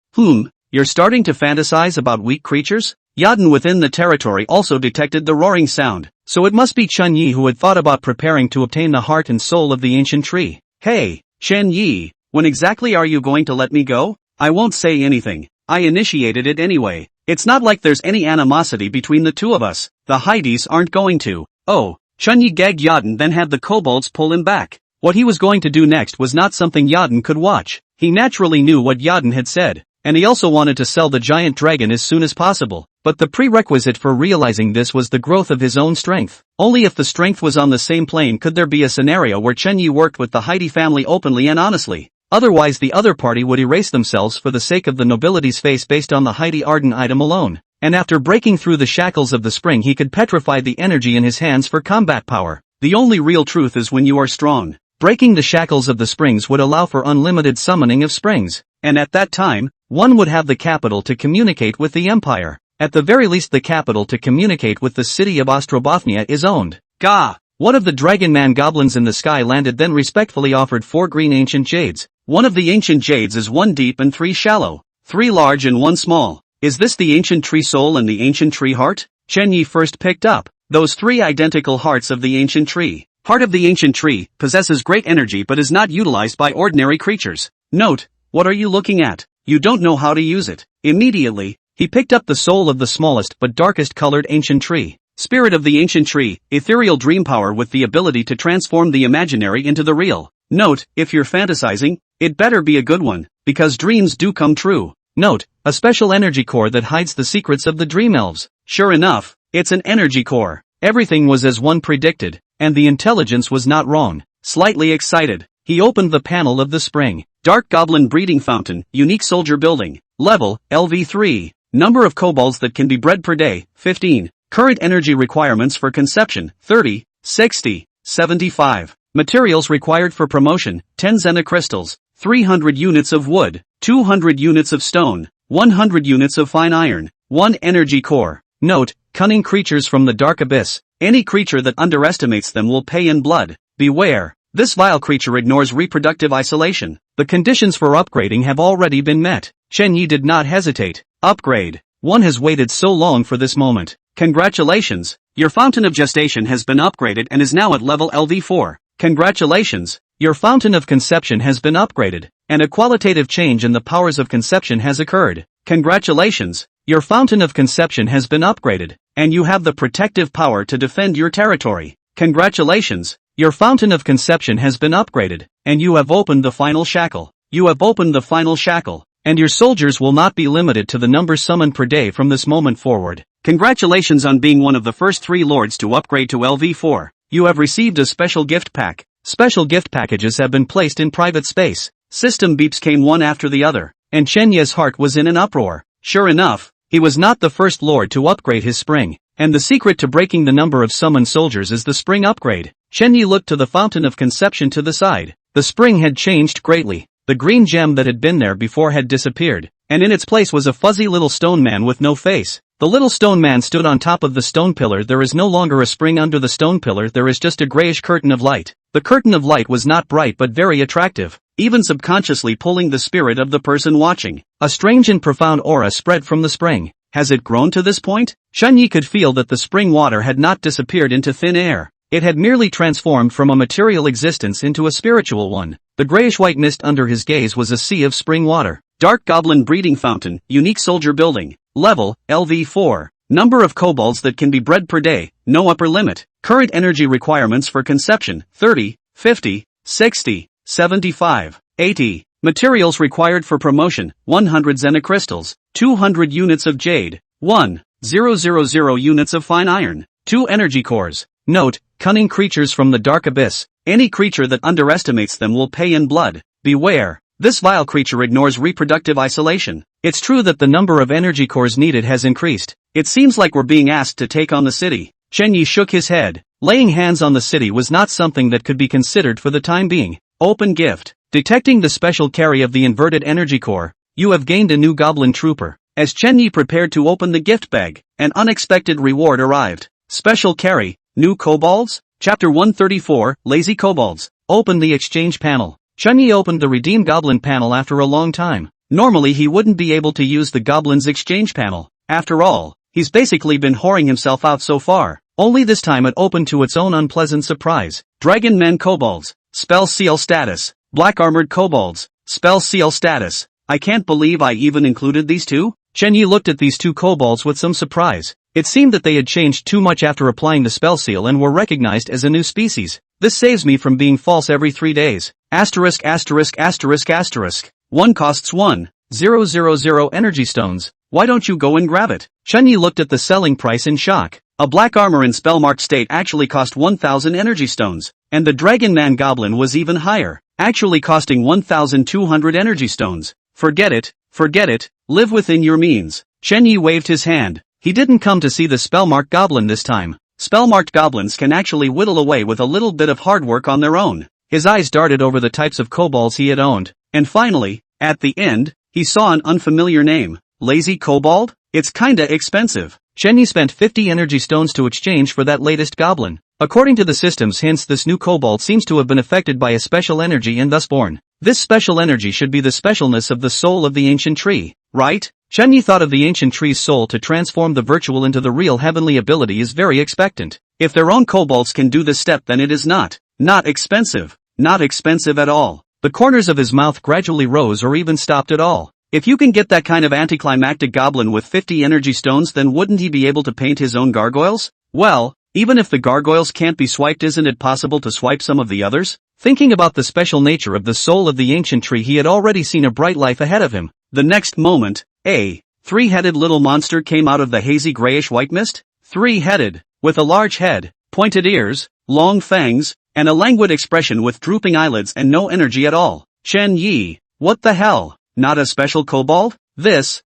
You're starting to fantasize about weak creatures? Yadin within the territory also detected the roaring sound, so it must be Chunyi who had thought about preparing to obtain the heart and soul of the ancient tree. Hey, Chunyi, when exactly are you going to let me go? I won't say anything. I initiated it anyway. It's not like there's any animosity between the two of us. The Hybridizes aren't going to. Oh, Chunyi gagged Yadin, then had the kobolds pull him back. What he was going to do next was not something Yadin could watch. He naturally knew what Yadin had said, and he also wanted to sell the giant dragon as soon as possible. But the prerequisite for realizing this was the growth of his own strength. Only if the strength was on the same plane could there be a scenario where Chunyi worked with the Hybridizes family openly and honestly. Otherwise the other party would erase themselves for the sake of the nobility's face based on the Hybridizes Arden item alone. And after breaking through the shackles of the spring, he could petrify the energy in his hands for combat power. The only real truth is when you are strong. Breaking the shackles of the springs would allow for unlimited summoning of springs. And at that time, one would have the capital to communicate with the empire. At the very least the capital to communicate with the city of Ostrobothnia is owned. Gah! One of the dragon man goblins in the sky landed, then respectfully offered 4 green ancient jades. One of the ancient jades is 1 deep and 3 shallow. 3 large and 1 small. Is this the ancient tree soul and the ancient tree heart? Chen Yi first picked up those 3 identical hearts of the ancient tree. Heart of the ancient tree possesses great energy but is not utilized by ordinary creatures. Note, what are you looking at? You don't know how to use it. Immediately, he picked up the soul of the smallest but darkest colored ancient tree. Spirit of the ancient tree, ethereal dream power with the ability to transform the imaginary into the real. Note, if you're fantasizing, it better be a good one, because dreams do come true. Note, a special energy core that hides the secrets of the dream elves. Sure enough, it's an energy core. Everything was as one predicted, and the intelligence was not wrong. Slightly excited, he opened the panel of the spring. Dark Goblin Breeding Fountain, Unique Soldier Building. Level, LV3. Number of kobolds that can be bred per day, 15. Current energy requirements for conception, 30, 60, 75. Materials required for promotion, 10 xenocrystals, 300 units of wood, 200 units of stone, 100 units of fine iron, 1 energy core. Note, cunning creatures from the dark abyss. Any creature that underestimates them will pay in blood. Beware. This vile creature ignores reproductive isolation. The conditions for upgrading have already been met. Chen Yi did not hesitate. Upgrade. One has waited so long for this moment. Congratulations. Your fountain of gestation has been upgraded and is now at level LV4. Congratulations. Your fountain of conception has been upgraded, and a qualitative change in the powers of conception has occurred. Congratulations. Your fountain of conception has been upgraded, and you have the protective power to defend your territory. Congratulations. Your fountain of conception has been upgraded, and you have opened the final shackle. You have opened the final shackle, and your soldiers will not be limited to the number summoned per day from this moment forward. Congratulations on being one of the first 3 lords to upgrade to LV4. You have received a special gift pack. Special gift packages have been placed in private space. System beeps came one after the other, and Chen Ye's heart was in an uproar. Sure enough, he was not the first lord to upgrade his spring, and the secret to breaking the number of summoned soldiers is the spring upgrade. Chen Yi looked to the fountain of conception to the side. The spring had changed greatly. The green gem that had been there before had disappeared, and in its place was a fuzzy little stone man with no face. The little stone man stood on top of the stone pillar. There is no longer a spring under the stone pillar, there is just a grayish curtain of light. The curtain of light was not bright but very attractive, even subconsciously pulling the spirit of the person watching. A strange and profound aura spread from the spring. Has it grown to this point? Chen Yi could feel that the spring water had not disappeared into thin air. It had merely transformed from a material existence into a spiritual one. The grayish-white mist under his gaze was a sea of spring water. Dark Goblin Breeding Fountain, Unique Soldier Building. Level, LV4. Number of kobolds that can be bred per day, no upper limit. Current energy requirements for conception, 30, 50, 60, 75, 80. Materials required for promotion, 100 xenocrystals, 200 units of jade, 1,000 units of fine iron, 2 energy cores. Note, cunning creatures from the dark abyss. Any creature that underestimates them will pay in blood. Beware. This vile creature ignores reproductive isolation. It's true that the number of energy cores needed has increased. It seems like we're being asked to take on the city. Chen Yi shook his head. Laying hands on the city was not something that could be considered for the time being. Open gift. Detecting the special carry of the inverted energy core, you have gained a new goblin trooper. As Chen Yi prepared to open the gift bag, an unexpected reward arrived. Special carry, new kobolds? Chapter 134, Lazy Kobolds. Open the exchange panel. Chen Yi opened the Redeem Goblin panel after a long time. Normally he wouldn't be able to use the Goblin's exchange panel. After all, he's basically been whoring himself out so far. Only this time it opened to its own unpleasant surprise. Dragon Men Kobolds. Spell Seal Status. Black Armored Kobolds. Spell Seal Status. I can't believe I even included these two? Chen Yi looked at these 2 kobolds with some surprise. It seemed that they had changed too much after applying the spell seal and were recognized as a new species. This saves me from being false every 3 days. Asterisk asterisk asterisk asterisk. One costs 1,000 energy stones. Why don't you go and grab it? Chen Yi looked at the selling price in shock. A black armor in spellmarked state actually cost 1,000 energy stones, and the Dragon Man Goblin was even higher, actually costing 1,200 energy stones. Forget it, live within your means. Chen Yi waved his hand. He didn't come to see the spellmarked goblin this time. Spellmarked goblins can actually whittle away with a little bit of hard work on their own. His eyes darted over the types of kobolds he had owned, and finally, at the end, he saw an unfamiliar name. Lazy Kobold? It's kinda expensive. Chen Yi spent 50 energy stones to exchange for that latest goblin. According to the system's hints, this new kobold seems to have been affected by a special energy and thus born. This special energy should be the specialness of the soul of the ancient tree, right? Chunyi thought of the ancient tree's soul to transform the virtual into the real heavenly ability is very expectant. If their own kobolds can do this step, then it is not expensive. Not expensive at all. The corners of his mouth gradually rose or even stopped at all. If you can get that kind of anticlimactic goblin with 50 energy stones, then wouldn't he be able to paint his own gargoyles? Well, even if the gargoyles can't be swiped, isn't it possible to swipe some of the others? Thinking about the special nature of the soul of the ancient tree, he had already seen a bright life ahead of him. The next moment, a three-headed little monster came out of the hazy grayish-white mist. Three-headed, with a large head, pointed ears, long fangs, and a languid expression with drooping eyelids and no energy at all. Chen Yi, what the hell? Not a special kobold? This.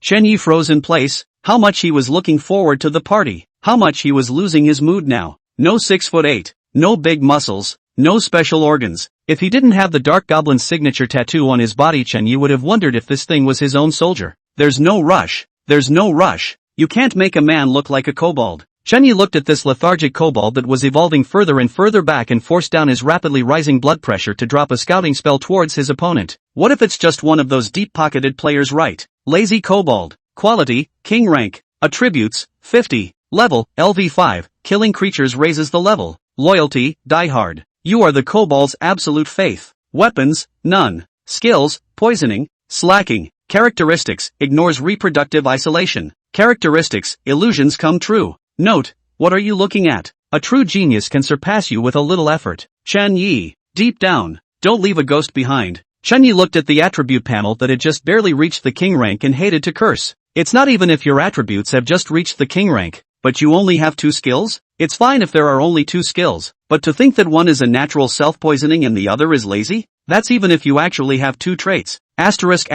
Chen Yi froze in place. How much he was looking forward to the party. How much he was losing his mood now. No 6'8", no big muscles, no special organs. If he didn't have the Dark Goblin's signature tattoo on his body, Chen Yi would have wondered if this thing was his own soldier. There's no rush. You can't make a man look like a kobold. Chen Yi looked at this lethargic kobold that was evolving further and further back and forced down his rapidly rising blood pressure to drop a scouting spell towards his opponent. What if it's just one of those deep-pocketed players, right? Lazy kobold. Quality, king rank. Attributes, 50. Level, LV5. Killing creatures raises the level. Loyalty, diehard. You are the kobold's absolute faith. Weapons, none. Skills, poisoning, slacking. Characteristics, ignores reproductive isolation. Characteristics, illusions come true. Note, what are you looking at? A true genius can surpass you with a little effort. Chen Yi, deep down, don't leave a ghost behind. Chen Yi looked at the attribute panel that had just barely reached the king rank and hated to curse. It's not even if your attributes have just reached the king rank, but you only have 2 skills? It's fine if there are only 2 skills, but to think that one is a natural self-poisoning and the other is lazy? That's even if you actually have 2 traits. Asterisk.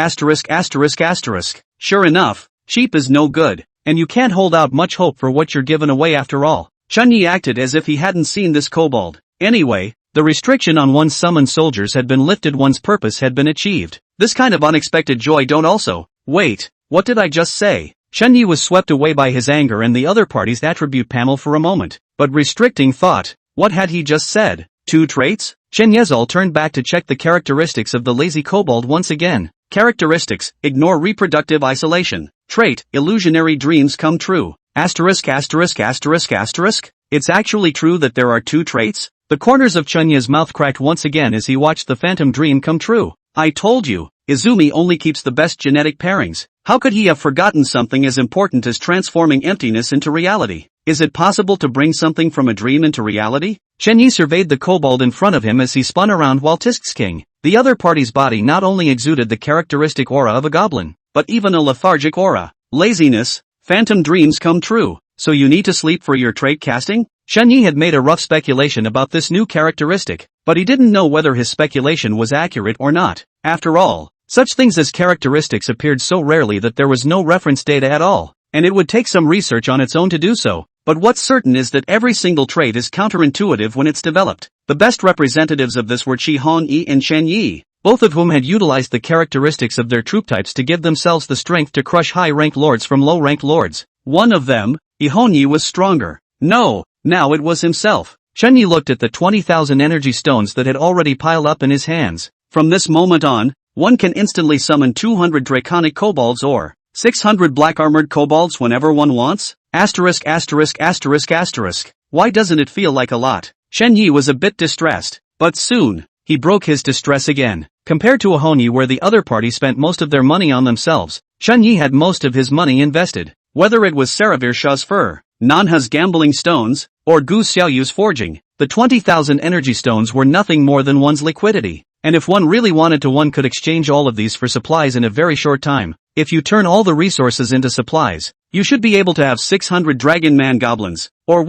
Sure enough, cheap is no good. And you can't hold out much hope for what you're giving away after all. Chen Yi acted as if he hadn't seen this kobold. Anyway, the restriction on one's summoned soldiers had been lifted, one's purpose had been achieved. This kind of unexpected joy don't also. Wait, what did I just say? Chen Yi was swept away by his anger and the other party's attribute panel for a moment, but restricting thought. What had he just said? 2 traits? Chen Yezal turned back to check the characteristics of the lazy kobold once again. Characteristics, ignore reproductive isolation. Trait, illusionary dreams come true. Asterisk. It's actually true that there are 2 traits? The corners of Chunya's mouth cracked once again as he watched the phantom dream come true. I told you, Izumi only keeps the best genetic pairings. How could he have forgotten something as important as transforming emptiness into reality? Is it possible to bring something from a dream into reality? Chen Yi surveyed the kobold in front of him as he spun around while Tisk's king. The other party's body not only exuded the characteristic aura of a goblin, but even a lethargic aura. Laziness, phantom dreams come true, so you need to sleep for your trait casting? Chen Yi had made a rough speculation about this new characteristic, but he didn't know whether his speculation was accurate or not. After all, such things as characteristics appeared so rarely that there was no reference data at all, and it would take some research on its own to do so. But what's certain is that every single trait is counterintuitive when it's developed. The best representatives of this were Qi Hongyi and Chen Yi, both of whom had utilized the characteristics of their troop types to give themselves the strength to crush high-rank lords from low-rank lords. One of them, Ihonyi, was stronger. No, now it was himself. Chen Yi looked at the 20,000 energy stones that had already piled up in his hands. From this moment on, one can instantly summon 200 draconic kobolds or 600 black-armored kobolds whenever one wants? Asterisk. Why doesn't it feel like a lot? Chen Yi was a bit distressed, but soon, he broke his distress again. Compared to Ihonyi, where the other party spent most of their money on themselves, Chen Yi had most of his money invested. Whether it was Saravir Shah's fur, Nanha's gambling stones, or Gu Xiaoyu's forging, the 20,000 energy stones were nothing more than one's liquidity. And if one really wanted to, one could exchange all of these for supplies in a very short time. If you turn all the resources into supplies, you should be able to have 600 Dragon Man goblins, or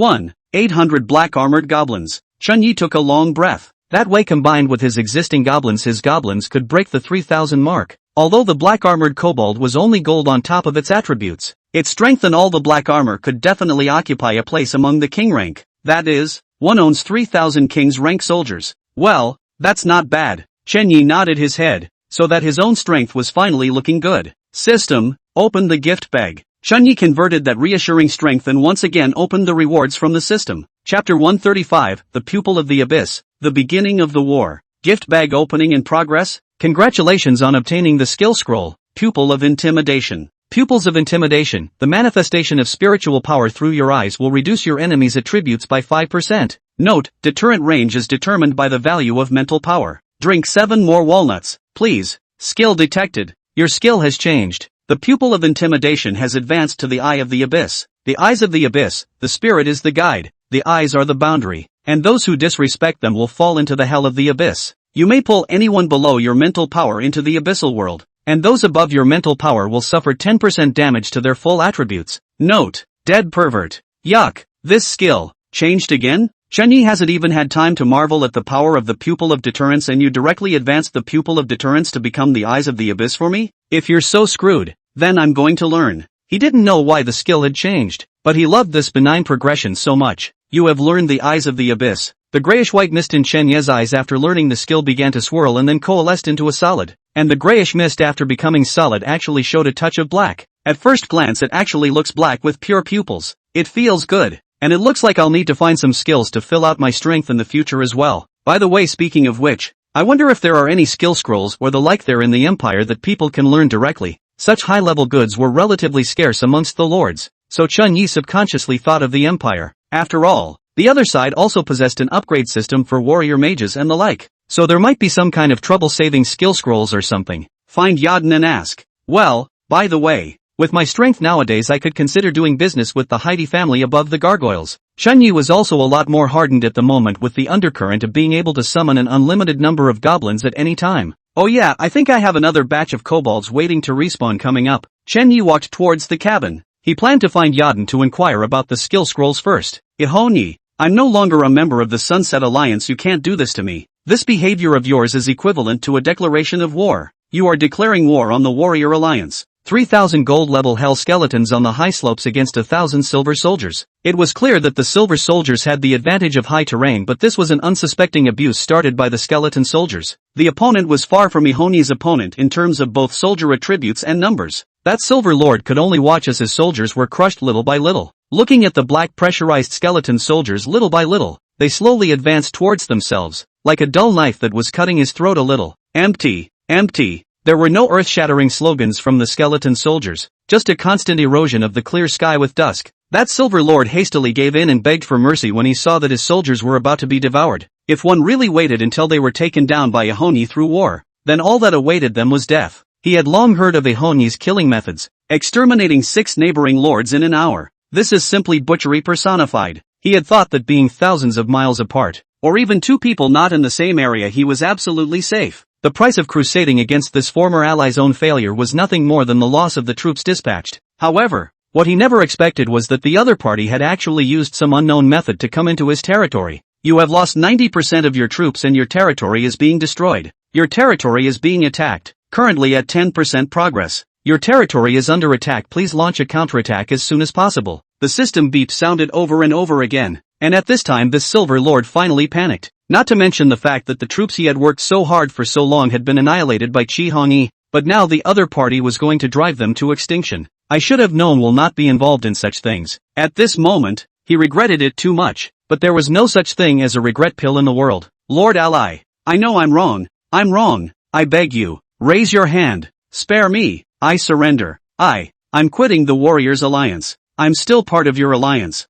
800 black armored goblins. Chen Yi took a long breath. That way, combined with his existing goblins, his goblins could break the 3,000 mark. Although the black armored kobold was only gold on top of its attributes, its strength and all the black armor could definitely occupy a place among the king rank. That is, one owns 3,000 king's rank soldiers. Well, that's not bad. Chen Yi nodded his head, so that his own strength was finally looking good. System, open the gift bag. Chunyi converted that reassuring strength and once again opened the rewards from the system. Chapter 135, The Pupil of the Abyss, The Beginning of the War. Gift bag opening in progress? Congratulations on obtaining the skill scroll, Pupil of Intimidation. Pupils of Intimidation, the manifestation of spiritual power through your eyes will reduce your enemy's attributes by 5%. Note, deterrent range is determined by the value of mental power. Drink 7 more walnuts, please. Skill detected. Your skill has changed. The Pupil of Intimidation has advanced to the Eye of the Abyss. The Eyes of the Abyss, the spirit is the guide, the eyes are the boundary, and those who disrespect them will fall into the hell of the abyss. You may pull anyone below your mental power into the abyssal world, and those above your mental power will suffer 10% damage to their full attributes. Note, dead pervert. Yuck. This skill, changed again? Chunyi hasn't even had time to marvel at the power of the Pupil of Deterrence and you directly advanced the Pupil of Deterrence to become the Eyes of the Abyss for me? If you're so screwed, then I'm going to learn. He didn't know why the skill had changed, but he loved this benign progression so much. You have learned the Eyes of the Abyss. The grayish-white mist in Chen Ye's eyes after learning the skill began to swirl and then coalesced into a solid, and the grayish mist after becoming solid actually showed a touch of black. At first glance it actually looks black with pure pupils. It feels good, and it looks like I'll need to find some skills to fill out my strength in the future as well. By the way, speaking of which, I wonder if there are any skill scrolls or the like there in the Empire that people can learn directly. Such high-level goods were relatively scarce amongst the lords, so Chunyi subconsciously thought of the Empire. After all, the other side also possessed an upgrade system for warrior mages and the like, so there might be some kind of trouble-saving skill scrolls or something. Find Yadin and ask. Well, by the way, with my strength nowadays I could consider doing business with the Heidi family above the gargoyles. Chunyi was also a lot more hardened at the moment with the undercurrent of being able to summon an unlimited number of goblins at any time. Oh yeah, I think I have another batch of kobolds waiting to respawn coming up. Chunyi walked towards the cabin. He planned to find Yadin to inquire about the skill scrolls first. Ihonyi, I'm no longer a member of the Sunset Alliance, you can't do this to me. This behavior of yours is equivalent to a declaration of war. You are declaring war on the Warrior Alliance. 3,000 gold level hell skeletons on the high slopes against 1,000 silver soldiers. It was clear that the silver soldiers had the advantage of high terrain, but this was an unsuspecting abuse started by the skeleton soldiers. The opponent was far from Ihonyi's opponent in terms of both soldier attributes and numbers. That silver lord could only watch as his soldiers were crushed little by little. Looking at the black pressurized skeleton soldiers little by little, they slowly advanced towards themselves, like a dull knife that was cutting his throat a little. Empty, empty. There were no earth-shattering slogans from the skeleton soldiers, just a constant erosion of the clear sky with dusk. That silver lord hastily gave in and begged for mercy when he saw that his soldiers were about to be devoured. If one really waited until they were taken down by Ihonyi through war, then all that awaited them was death. He had long heard of Ihonyi's killing methods, exterminating 6 neighboring lords in an hour. This is simply butchery personified. He had thought that being thousands of miles apart, or even 2 people not in the same area, he was absolutely safe. The price of crusading against this former ally's own failure was nothing more than the loss of the troops dispatched. However, what he never expected was that the other party had actually used some unknown method to come into his territory. You have lost 90% of your troops and your territory is being destroyed. Your territory is being attacked, currently at 10% progress. Your territory is under attack, please launch a counterattack as soon as possible. The system beep sounded over and over again, and at this time this silver lord finally panicked. Not to mention the fact that the troops he had worked so hard for so long had been annihilated by Chi Hongyi, but now the other party was going to drive them to extinction. I should have known will not be involved in such things. At this moment, he regretted it too much, but there was no such thing as a regret pill in the world. Lord Ally, I know I'm wrong. I beg you, raise your hand. Spare me. I surrender. I'm quitting the Warriors Alliance. I'm still part of your alliance.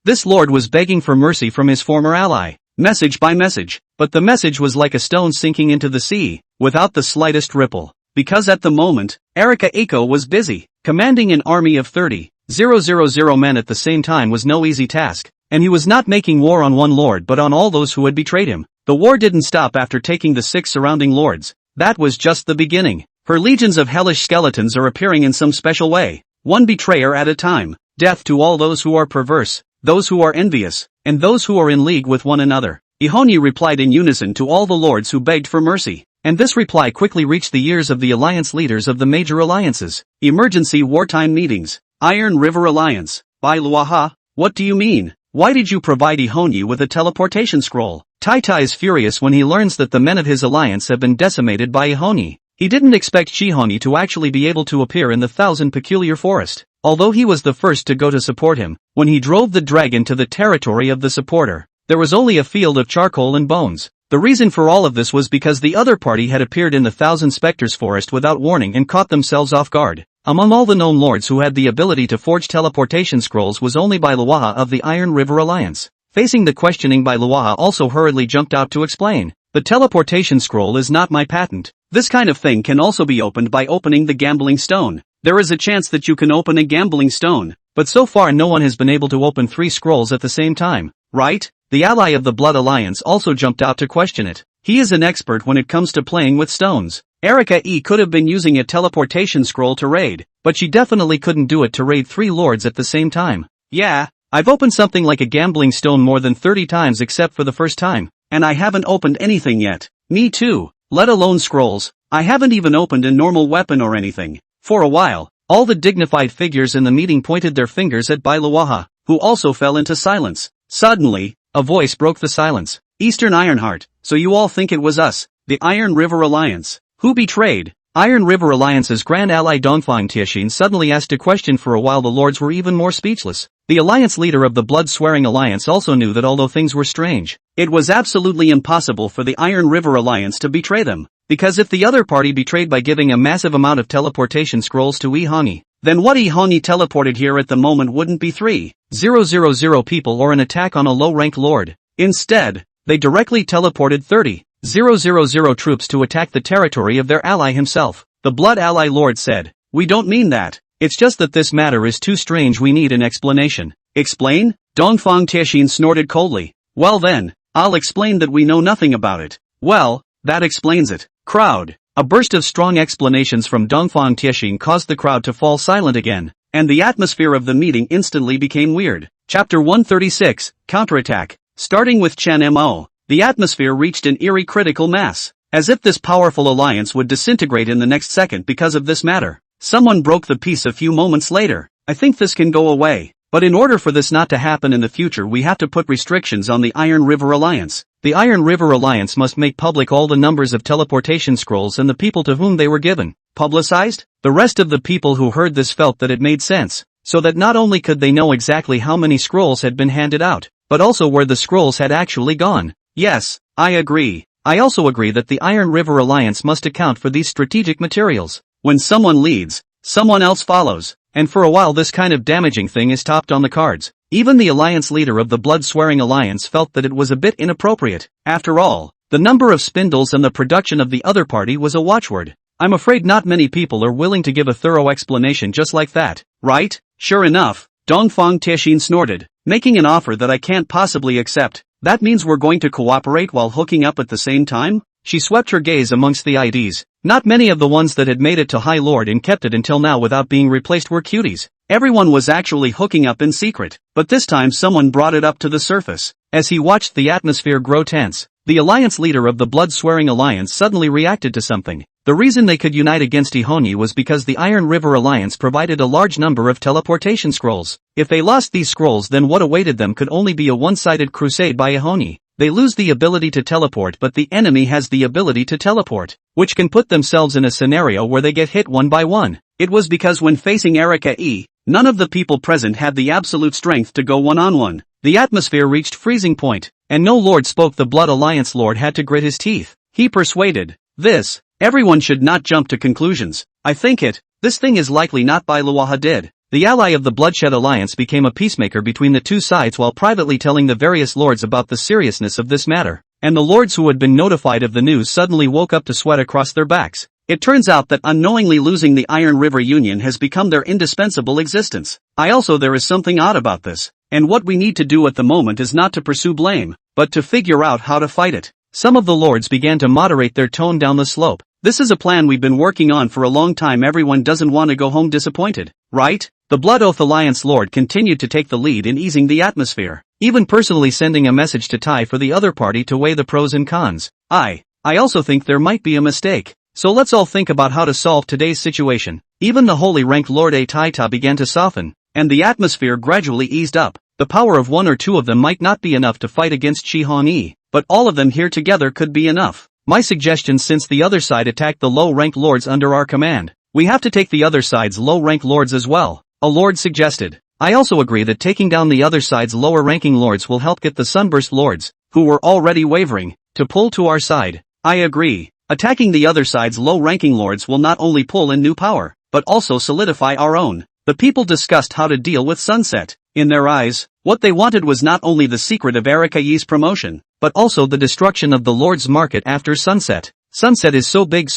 This lord was begging for mercy from his former ally. Message by message, but the message was like a stone sinking into the sea, without the slightest ripple. Because at the moment, Erika Eiko was busy. Commanding an army of 30,000 men at the same time was no easy task, and he was not making war on one lord but on all those who had betrayed him. The war didn't stop after taking the 6 surrounding lords. That was just the beginning. Her legions of hellish skeletons are appearing in some special way, one betrayer at a time. Death to all those who are perverse, those who are envious, and those who are in league with one another. Ihonyi replied in unison to all the lords who begged for mercy, and this reply quickly reached the ears of the alliance leaders of the major alliances. Emergency wartime meetings. Iron River Alliance. By Luaha. What do you mean? Why did you provide Ihonyi with a teleportation scroll? Taita is furious when he learns that the men of his alliance have been decimated by Ihonyi. He didn't expect Chihonyi to actually be able to appear in the 1,000 Peculiar Forest. although he was the first to go to support him. When he drove the dragon to the territory of the supporter, there was only a field of charcoal and bones. The reason for all of this was because the other party had appeared in the Thousand Spectres forest without warning and caught themselves off guard. Among all the known lords who had the ability to forge teleportation scrolls was only Bailuaha of the Iron River Alliance. Facing the questioning, Bailuaha also hurriedly jumped out to explain. The teleportation scroll is not my patent. This kind of thing can also be opened by opening the gambling stone. There is a chance that you can open a gambling stone, but so far no one has been able to open 3 scrolls at the same time, right? The ally of the Blood Alliance also jumped out to question it. He is an expert when it comes to playing with stones. Erika E could have been using a teleportation scroll to raid, but she definitely couldn't do it to raid 3 lords at the same time. Yeah, I've opened something like a gambling stone more than 30 times except for the first time, and I haven't opened anything yet. Me too, let alone scrolls. I haven't even opened a normal weapon or anything. For a while, all the dignified figures in the meeting pointed their fingers at Bailuaha, who also fell into silence. Suddenly, a voice broke the silence. Eastern Ironheart, so you all think it was us, the Iron River Alliance, who betrayed? Iron River Alliance's grand ally Dongfang Tianxin suddenly asked a question. For a while the lords were even more speechless. The alliance leader of the blood-swearing alliance also knew that although things were strange, it was absolutely impossible for the Iron River Alliance to betray them. Because if the other party betrayed by giving a massive amount of teleportation scrolls to Ihani, then what Ihani teleported here at the moment wouldn't be 3,000 people or an attack on a low-rank lord. Instead, they directly teleported 30,000 troops to attack the territory of their ally himself. The Blood Ally Lord said, "We don't mean that. It's just that this matter is too strange. We need an explanation." Explain? Dongfang Tianxin snorted coldly. Well then, I'll explain that we know nothing about it. Well, that explains it. Crowd. A burst of strong explanations from Dongfang Tianxin caused the crowd to fall silent again, and the atmosphere of the meeting instantly became weird. Chapter 136, Counterattack. Starting with Chen Mo, the atmosphere reached an eerie critical mass, as if this powerful alliance would disintegrate in the next second because of this matter. Someone broke the peace a few moments later. I think this can go away. But in order for this not to happen in the future, we have to put restrictions on the Iron River Alliance. The Iron River Alliance must make public all the numbers of teleportation scrolls and the people to whom they were given. Publicized? The rest of the people who heard this felt that it made sense, so that not only could they know exactly how many scrolls had been handed out, but also where the scrolls had actually gone. Yes, I agree. I also agree that the Iron River Alliance must account for these strategic materials. When someone leads, someone else follows. And for a while this kind of damaging thing is topped on the cards. Even the alliance leader of the blood-swearing alliance felt that it was a bit inappropriate. After all, the number of spindles and the production of the other party was a watchword. I'm afraid not many people are willing to give a thorough explanation just like that, right? Sure enough, Dongfang Tianxin snorted, making an offer that I can't possibly accept. That means we're going to cooperate while hooking up at the same time? She swept her gaze amongst the IDs. Not many of the ones that had made it to High Lord and kept it until now without being replaced were cuties. Everyone was actually hooking up in secret, but this time someone brought it up to the surface. As he watched the atmosphere grow tense, the alliance leader of the blood-swearing alliance suddenly reacted to something. The reason they could unite against Ihoni was because the Iron River Alliance provided a large number of teleportation scrolls. If they lost these scrolls, then what awaited them could only be a one-sided crusade by Ihoni. They lose the ability to teleport, but the enemy has the ability to teleport, which can put themselves in a scenario where they get hit one by one. It was because when facing Erika E, none of the people present had the absolute strength to go one-on-one. The atmosphere reached freezing point, and no lord spoke. The Blood Alliance lord had to grit his teeth. He persuaded, "This, everyone should not jump to conclusions. I think this thing is likely not by Luaha did." The ally of the Bloodshed Alliance became a peacemaker between the two sides while privately telling the various lords about the seriousness of this matter, and the lords who had been notified of the news suddenly woke up to sweat across their backs. It turns out that unknowingly losing the Iron River Union has become their indispensable existence. There is something odd about this, and what we need to do at the moment is not to pursue blame, but to figure out how to fight it. Some of the lords began to moderate their tone down the slope. This is a plan we've been working on for a long time. Everyone doesn't want to go home disappointed, right? The Blood Oath Alliance Lord continued to take the lead in easing the atmosphere, even personally sending a message to Tai for the other party to weigh the pros and cons. I also think there might be a mistake. So let's all think about how to solve today's situation. Even the holy rank Lord A Taita began to soften, and the atmosphere gradually eased up. The power of one or two of them might not be enough to fight against Shi Hong-yi, but all of them here together could be enough. My suggestion, since the other side attacked the low rank lords under our command, we have to take the other side's low rank lords as well. a lord suggested. I also agree that taking down the other side's lower-ranking lords will help get the Sunburst lords, who were already wavering, to pull to our side. I agree. Attacking the other side's low-ranking lords will not only pull in new power, but also solidify our own. The people discussed how to deal with Sunset. In their eyes, what they wanted was not only the secret of Arakayi's promotion, but also the destruction of the Lord's market after Sunset. Sunset is so big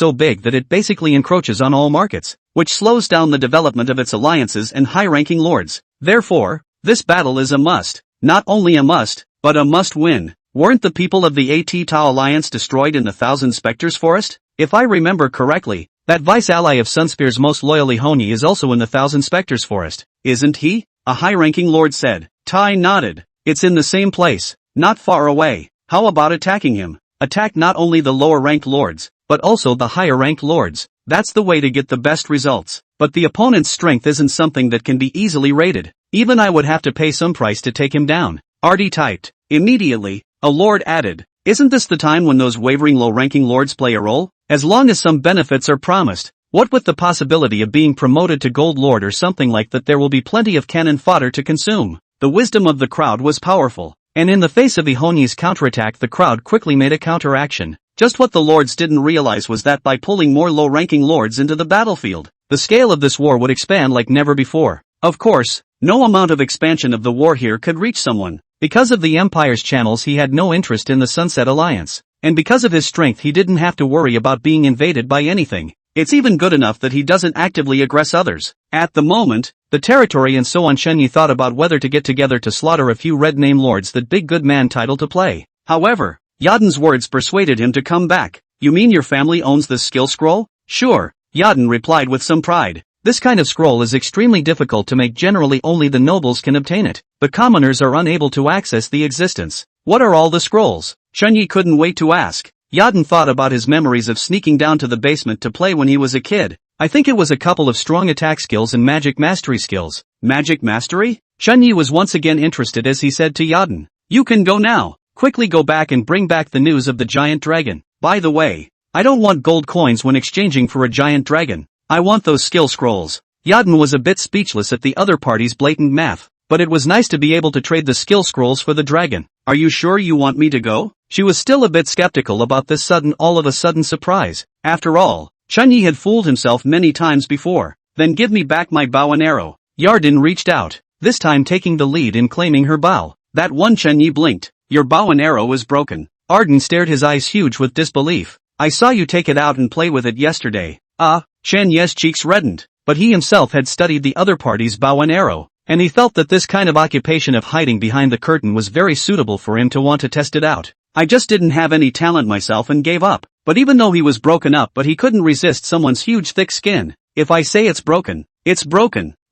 that it basically encroaches on all markets, which slows down the development of its alliances and high-ranking lords. Therefore, this battle is a must. Not only a must, but a must-win. Weren't the people of the At-Ta Alliance destroyed in the Thousand Spectres Forest? If I remember correctly, that vice-ally of Sunspear's most loyally Honi is also in the Thousand Spectres Forest, isn't he? A high-ranking lord said. Tai nodded. It's in the same place, not far away. How about attacking him? Attack not only the lower-ranked lords, but also the higher-ranked lords. That's the way to get the best results. But the opponent's strength isn't something that can be easily rated. Even I would have to pay some price to take him down. Artie typed. Immediately, a lord added. Isn't this the time when those wavering low-ranking lords play a role? As long as some benefits are promised, what with the possibility of being promoted to Gold Lord or something like that, there will be plenty of cannon fodder to consume. The wisdom of the crowd was powerful, and in the face of Ihoni's counterattack the crowd quickly made a counteraction. Just what the lords didn't realize was that by pulling more low-ranking lords into the battlefield, the scale of this war would expand like never before. Of course, no amount of expansion of the war here could reach someone. Because of the Empire's channels he had no interest in the Sunset Alliance, and because of his strength he didn't have to worry about being invaded by anything. It's even good enough that he doesn't actively aggress others. At the moment, the territory and so on. Shenyi thought about whether to get together to slaughter a few red name lords that big good man title to play. However, Yaden's words persuaded him to come back. You mean your family owns this skill scroll? Sure, Yaden replied with some pride. This kind of scroll is extremely difficult to make. Generally only the nobles can obtain it. The commoners are unable to access the existence. What are all the scrolls? Shenyi couldn't wait to ask. Yaden thought about his memories of sneaking down to the basement to play when he was a kid. I think it was a couple of strong attack skills and magic mastery skills. Magic mastery? Shenyi was once again interested as he said to Yaden. You can go now. Quickly go back and bring back the news of the giant dragon. By the way, I don't want gold coins when exchanging for a giant dragon. I want those skill scrolls. Yaden was a bit speechless at the other party's blatant math, but it was nice to be able to trade the skill scrolls for the dragon. Are you sure you want me to go? She was still a bit skeptical about this all of a sudden surprise. After all, Shenyi had fooled himself many times before. Then give me back my bow and arrow. Yarden reached out, this time taking the lead in claiming her bow. That one. Shenyi blinked. Your bow and arrow is broken. Arden stared, his eyes huge with disbelief. I saw you take it out and play with it yesterday. Shenyi's cheeks reddened, but he himself had studied the other party's bow and arrow, and he felt that this kind of occupation of hiding behind the curtain was very suitable for him to want to test it out. I just didn't have any talent myself and gave up. But even though he was broken up, but he couldn't resist someone's huge thick skin. If I say it's broken,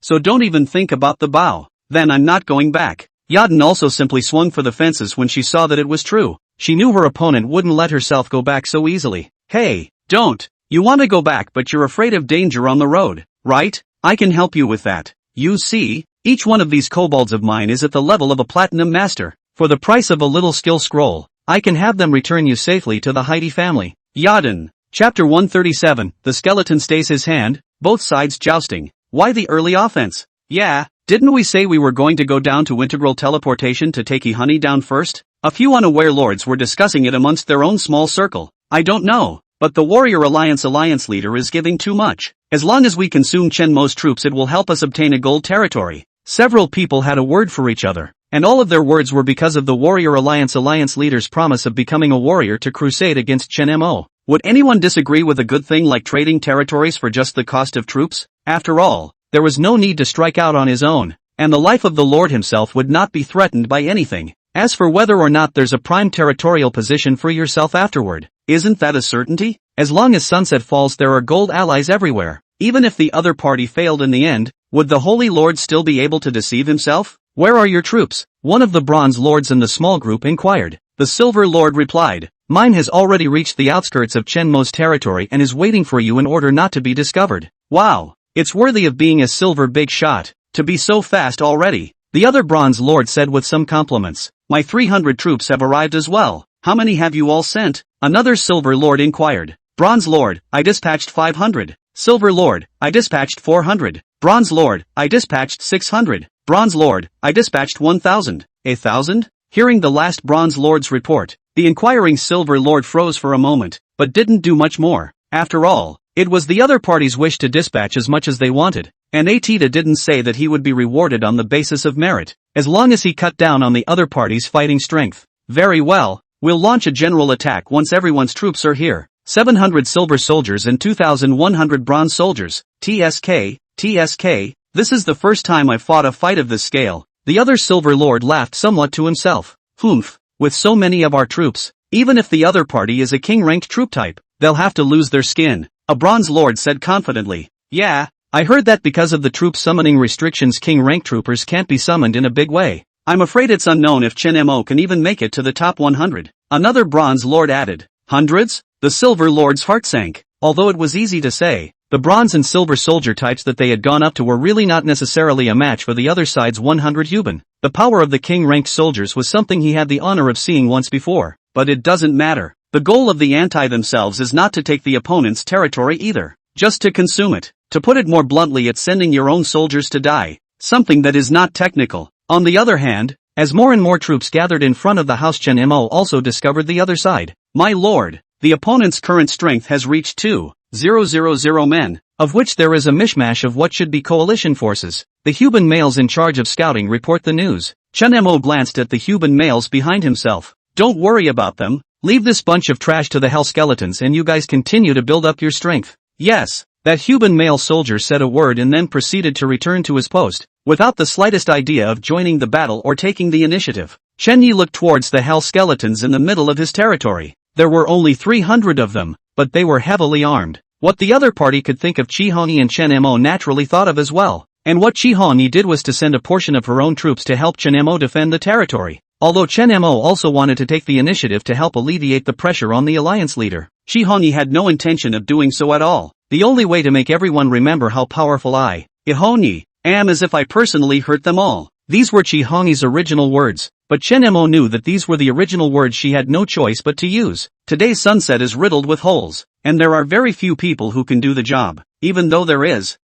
so don't even think about the bow. Then I'm not going back. Yaden also simply swung for the fences when she saw that it was true. She knew her opponent wouldn't let herself go back so easily. Hey, don't. You want to go back but you're afraid of danger on the road, right? I can help you with that. You see, each one of these kobolds of mine is at the level of a platinum master. For the price of a little skill scroll, I can have them return you safely to the Heidi family. Yaden. Chapter 137, the skeleton stays his hand, both sides jousting. Why the early offense? Yeah, didn't we say we were going to go down to integral teleportation to take Ihoni down first? A few unaware lords were discussing it amongst their own small circle. I don't know, but the Warrior Alliance leader is giving too much. As long as we consume Chenmo's troops it will help us obtain a gold territory. Several people had a word for each other, and all of their words were because of the Warrior Alliance leader's promise of becoming a warrior to crusade against Chenmo. Would anyone disagree with a good thing like trading territories for just the cost of troops? After all, there was no need to strike out on his own, and the life of the Lord himself would not be threatened by anything. As for whether or not there's a prime territorial position for yourself afterward, isn't that a certainty? As long as Sunset falls there are gold allies everywhere. Even if the other party failed in the end, would the Holy Lord still be able to deceive himself? Where are your troops? One of the Bronze Lords in the small group inquired. The Silver Lord replied, mine has already reached the outskirts of Chenmo's territory and is waiting for you in order not to be discovered. Wow, it's worthy of being a silver big shot, to be so fast already. The other Bronze Lord said with some compliments. My 300 troops have arrived as well. How many have you all sent? Another Silver Lord inquired. Bronze Lord, I dispatched 500. Silver Lord, I dispatched 400. Bronze Lord, I dispatched 600. Bronze Lord, I dispatched 1,000. A thousand? Hearing the last Bronze Lord's report, the inquiring Silver Lord froze for a moment, but didn't do much more. After all, it was the other party's wish to dispatch as much as they wanted, and Atita didn't say that he would be rewarded on the basis of merit, as long as he cut down on the other party's fighting strength. Very well, we'll launch a general attack once everyone's troops are here. 700 silver soldiers and 2,100 bronze soldiers. TSK, TSK, this is the first time I've fought a fight of this scale. The other Silver Lord laughed somewhat to himself. Humph, with so many of our troops, even if the other party is a king-ranked troop type, they'll have to lose their skin. A Bronze Lord said confidently. Yeah, I heard that because of the troop summoning restrictions king-ranked troopers can't be summoned in a big way. I'm afraid it's unknown if Chen Mo can even make it to the top 100. Another Bronze Lord added. Hundreds? The Silver Lord's heart sank. Although it was easy to say, the bronze and silver soldier types that they had gone up to were really not necessarily a match for the other side's 100 Yuban. The power of the king-ranked soldiers was something he had the honor of seeing once before, but it doesn't matter. The goal of the anti themselves is not to take the opponent's territory either, just to consume it. To put it more bluntly, it's sending your own soldiers to die, something that is not technical. On the other hand, as more and more troops gathered in front of the house, Chen Mo also discovered the other side. My lord, the opponent's current strength has reached 2,000 men, of which there is a mishmash of what should be coalition forces. The Huban males in charge of scouting report the news. Chen Mo glanced at the Huban males behind himself. Don't worry about them, leave this bunch of trash to the Hell Skeletons and you guys continue to build up your strength. Yes, that Huban male soldier said a word and then proceeded to return to his post, without the slightest idea of joining the battle or taking the initiative. Chen Yi looked towards the Hell Skeletons in the middle of his territory. There were only 300 of them, but they were heavily armed. What the other party could think of, Chi Hongyi and Chen Mo naturally thought of as well. And what Chi Hongyi did was to send a portion of her own troops to help Chen Mo defend the territory. Although Chen Mo also wanted to take the initiative to help alleviate the pressure on the alliance leader, Chi Hongyi had no intention of doing so at all. The only way to make everyone remember how powerful I, Hongyi, am is if I personally hurt them all. These were Chi Hongyi's original words, but Chen Mo knew that these were the original words she had no choice but to use. Today's sunset is riddled with holes, and there are very few people who can do the job. Even though there is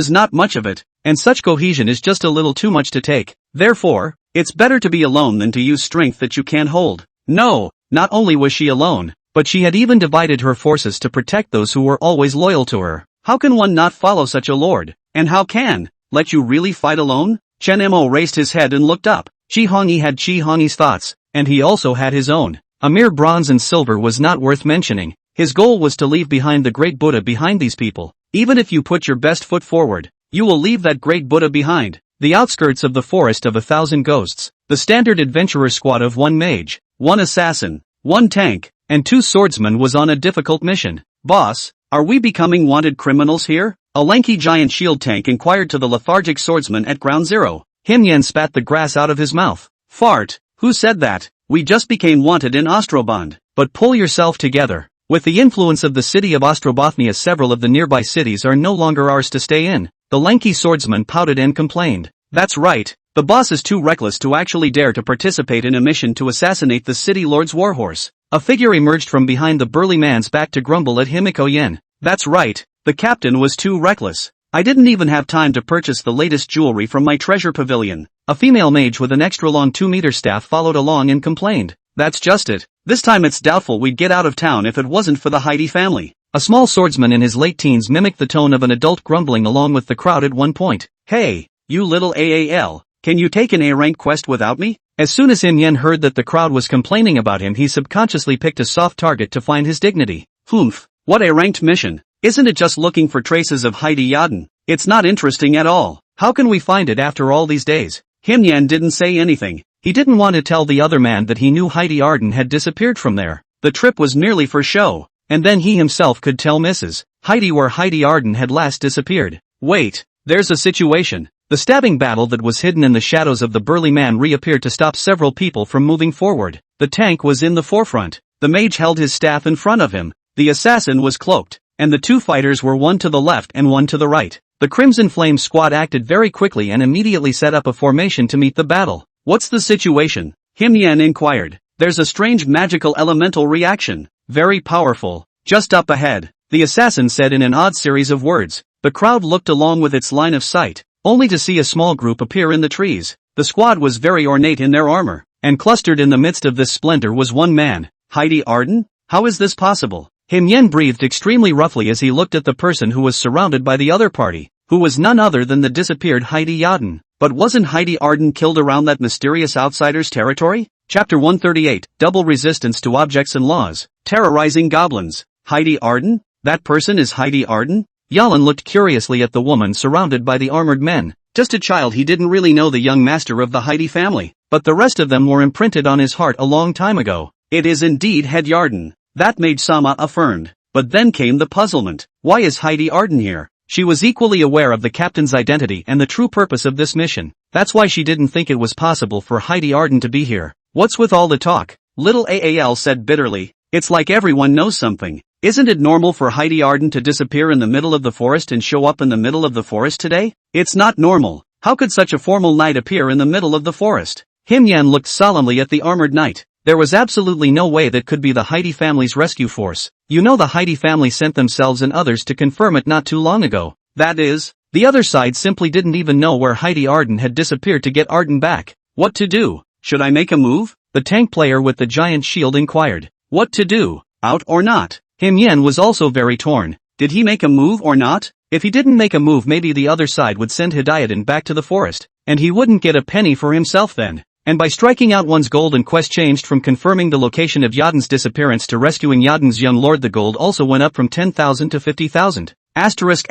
not much of it, and such cohesion is just a little too much to take. Therefore, it's better to be alone than to use strength that you can't hold. No, not only was she alone, but she had even divided her forces to protect those who were always loyal to her. How can one not follow such a lord? And how can let you really fight alone? Chen Mo raised his head and looked up. Chi Hongyi had Chi Hongyi's thoughts, and he also had his own. A mere bronze and silver was not worth mentioning. His goal was to leave behind the great Buddha behind these people. Even if you put your best foot forward, you will leave that great Buddha behind. The outskirts of the forest of 1,000 ghosts, the standard adventurer squad of 1 mage, 1 assassin, 1 tank, and 2 swordsmen was on a difficult mission. Boss, are we becoming wanted criminals here? A lanky giant shield tank inquired to the lethargic swordsman at ground zero. Him Yan spat the grass out of his mouth. Fart, who said that? We just became wanted in Ostrobond. But pull yourself together. With the influence of the city of Ostrobothnia, several of the nearby cities are no longer ours to stay in. The lanky swordsman pouted and complained. That's right, the boss is too reckless to actually dare to participate in a mission to assassinate the city lord's warhorse. A figure emerged from behind the burly man's back to grumble at Himiko Yen. That's right, the captain was too reckless. I didn't even have time to purchase the latest jewelry from my treasure pavilion. A female mage with an extra long 2-meter staff followed along and complained. That's just it. This time it's doubtful we'd get out of town if it wasn't for the Heidi family. A small swordsman in his late teens mimicked the tone of an adult grumbling along with the crowd at one point. Hey, you little AAL, can you take an A-rank quest without me? As soon as Im Yen heard that the crowd was complaining about him, he subconsciously picked a soft target to find his dignity. Humph, what a ranked mission. Isn't it just looking for traces of Heidi Yaden? It's not interesting at all. How can we find it after all these days? Him Yan didn't say anything. He didn't want to tell the other man that he knew Heidi Arden had disappeared from there. The trip was merely for show, and then he himself could tell Mrs. Heidi where Heidi Arden had last disappeared. Wait, there's a situation. The stabbing battle that was hidden in the shadows of the burly man reappeared to stop several people from moving forward. The tank was in the forefront. The mage held his staff in front of him. The assassin was cloaked, and the 2 fighters were one to the left and one to the right. The Crimson Flame squad acted very quickly and immediately set up a formation to meet the battle. What's the situation? Him Yan inquired. There's a strange magical elemental reaction. Very powerful. Just up ahead, the assassin said in an odd series of words. The crowd looked along with its line of sight, only to see a small group appear in the trees. The squad was very ornate in their armor, and clustered in the midst of this splendor was one man. Heidi Arden? How is this possible? Him Yen breathed extremely roughly as he looked at the person who was surrounded by the other party, who was none other than the disappeared Heidi Arden. But wasn't Heidi Arden killed around that mysterious outsider's territory? Chapter 138, Double Resistance to Objects and Laws, Terrorizing Goblins. Heidi Arden? That person is Heidi Arden? Yalan looked curiously at the woman surrounded by the armored men. Just a child, he didn't really know the young master of the Heidi family, but the rest of them were imprinted on his heart a long time ago. It is indeed Heidi Arden, that mage Sama affirmed. But then came the puzzlement. Why is Heidi Arden here? She was equally aware of the captain's identity and the true purpose of this mission. That's why she didn't think it was possible for Heidi Arden to be here. What's with all the talk? Little Aal said bitterly. It's like everyone knows something. Isn't it normal for Heidi Arden to disappear in the middle of the forest and show up in the middle of the forest today? It's not normal. How could such a formal knight appear in the middle of the forest? Him Yan looked solemnly at the armored knight. There was absolutely no way that could be the Heidi family's rescue force. You know, the Heidi family sent themselves and others to confirm it not too long ago. That is, the other side simply didn't even know where Heidi Arden had disappeared to get Arden back. What to do? Should I make a move? The tank player with the giant shield inquired. What to do? Out or not? Him Yen was also very torn. Did he make a move or not? If he didn't make a move, maybe the other side would send Hidayatun back to the forest, and he wouldn't get a penny for himself then. And by striking out one's golden quest changed from confirming the location of Yadin's disappearance to rescuing Yadin's young lord. The gold also went up from 10,000 to 50,000. Asterisk.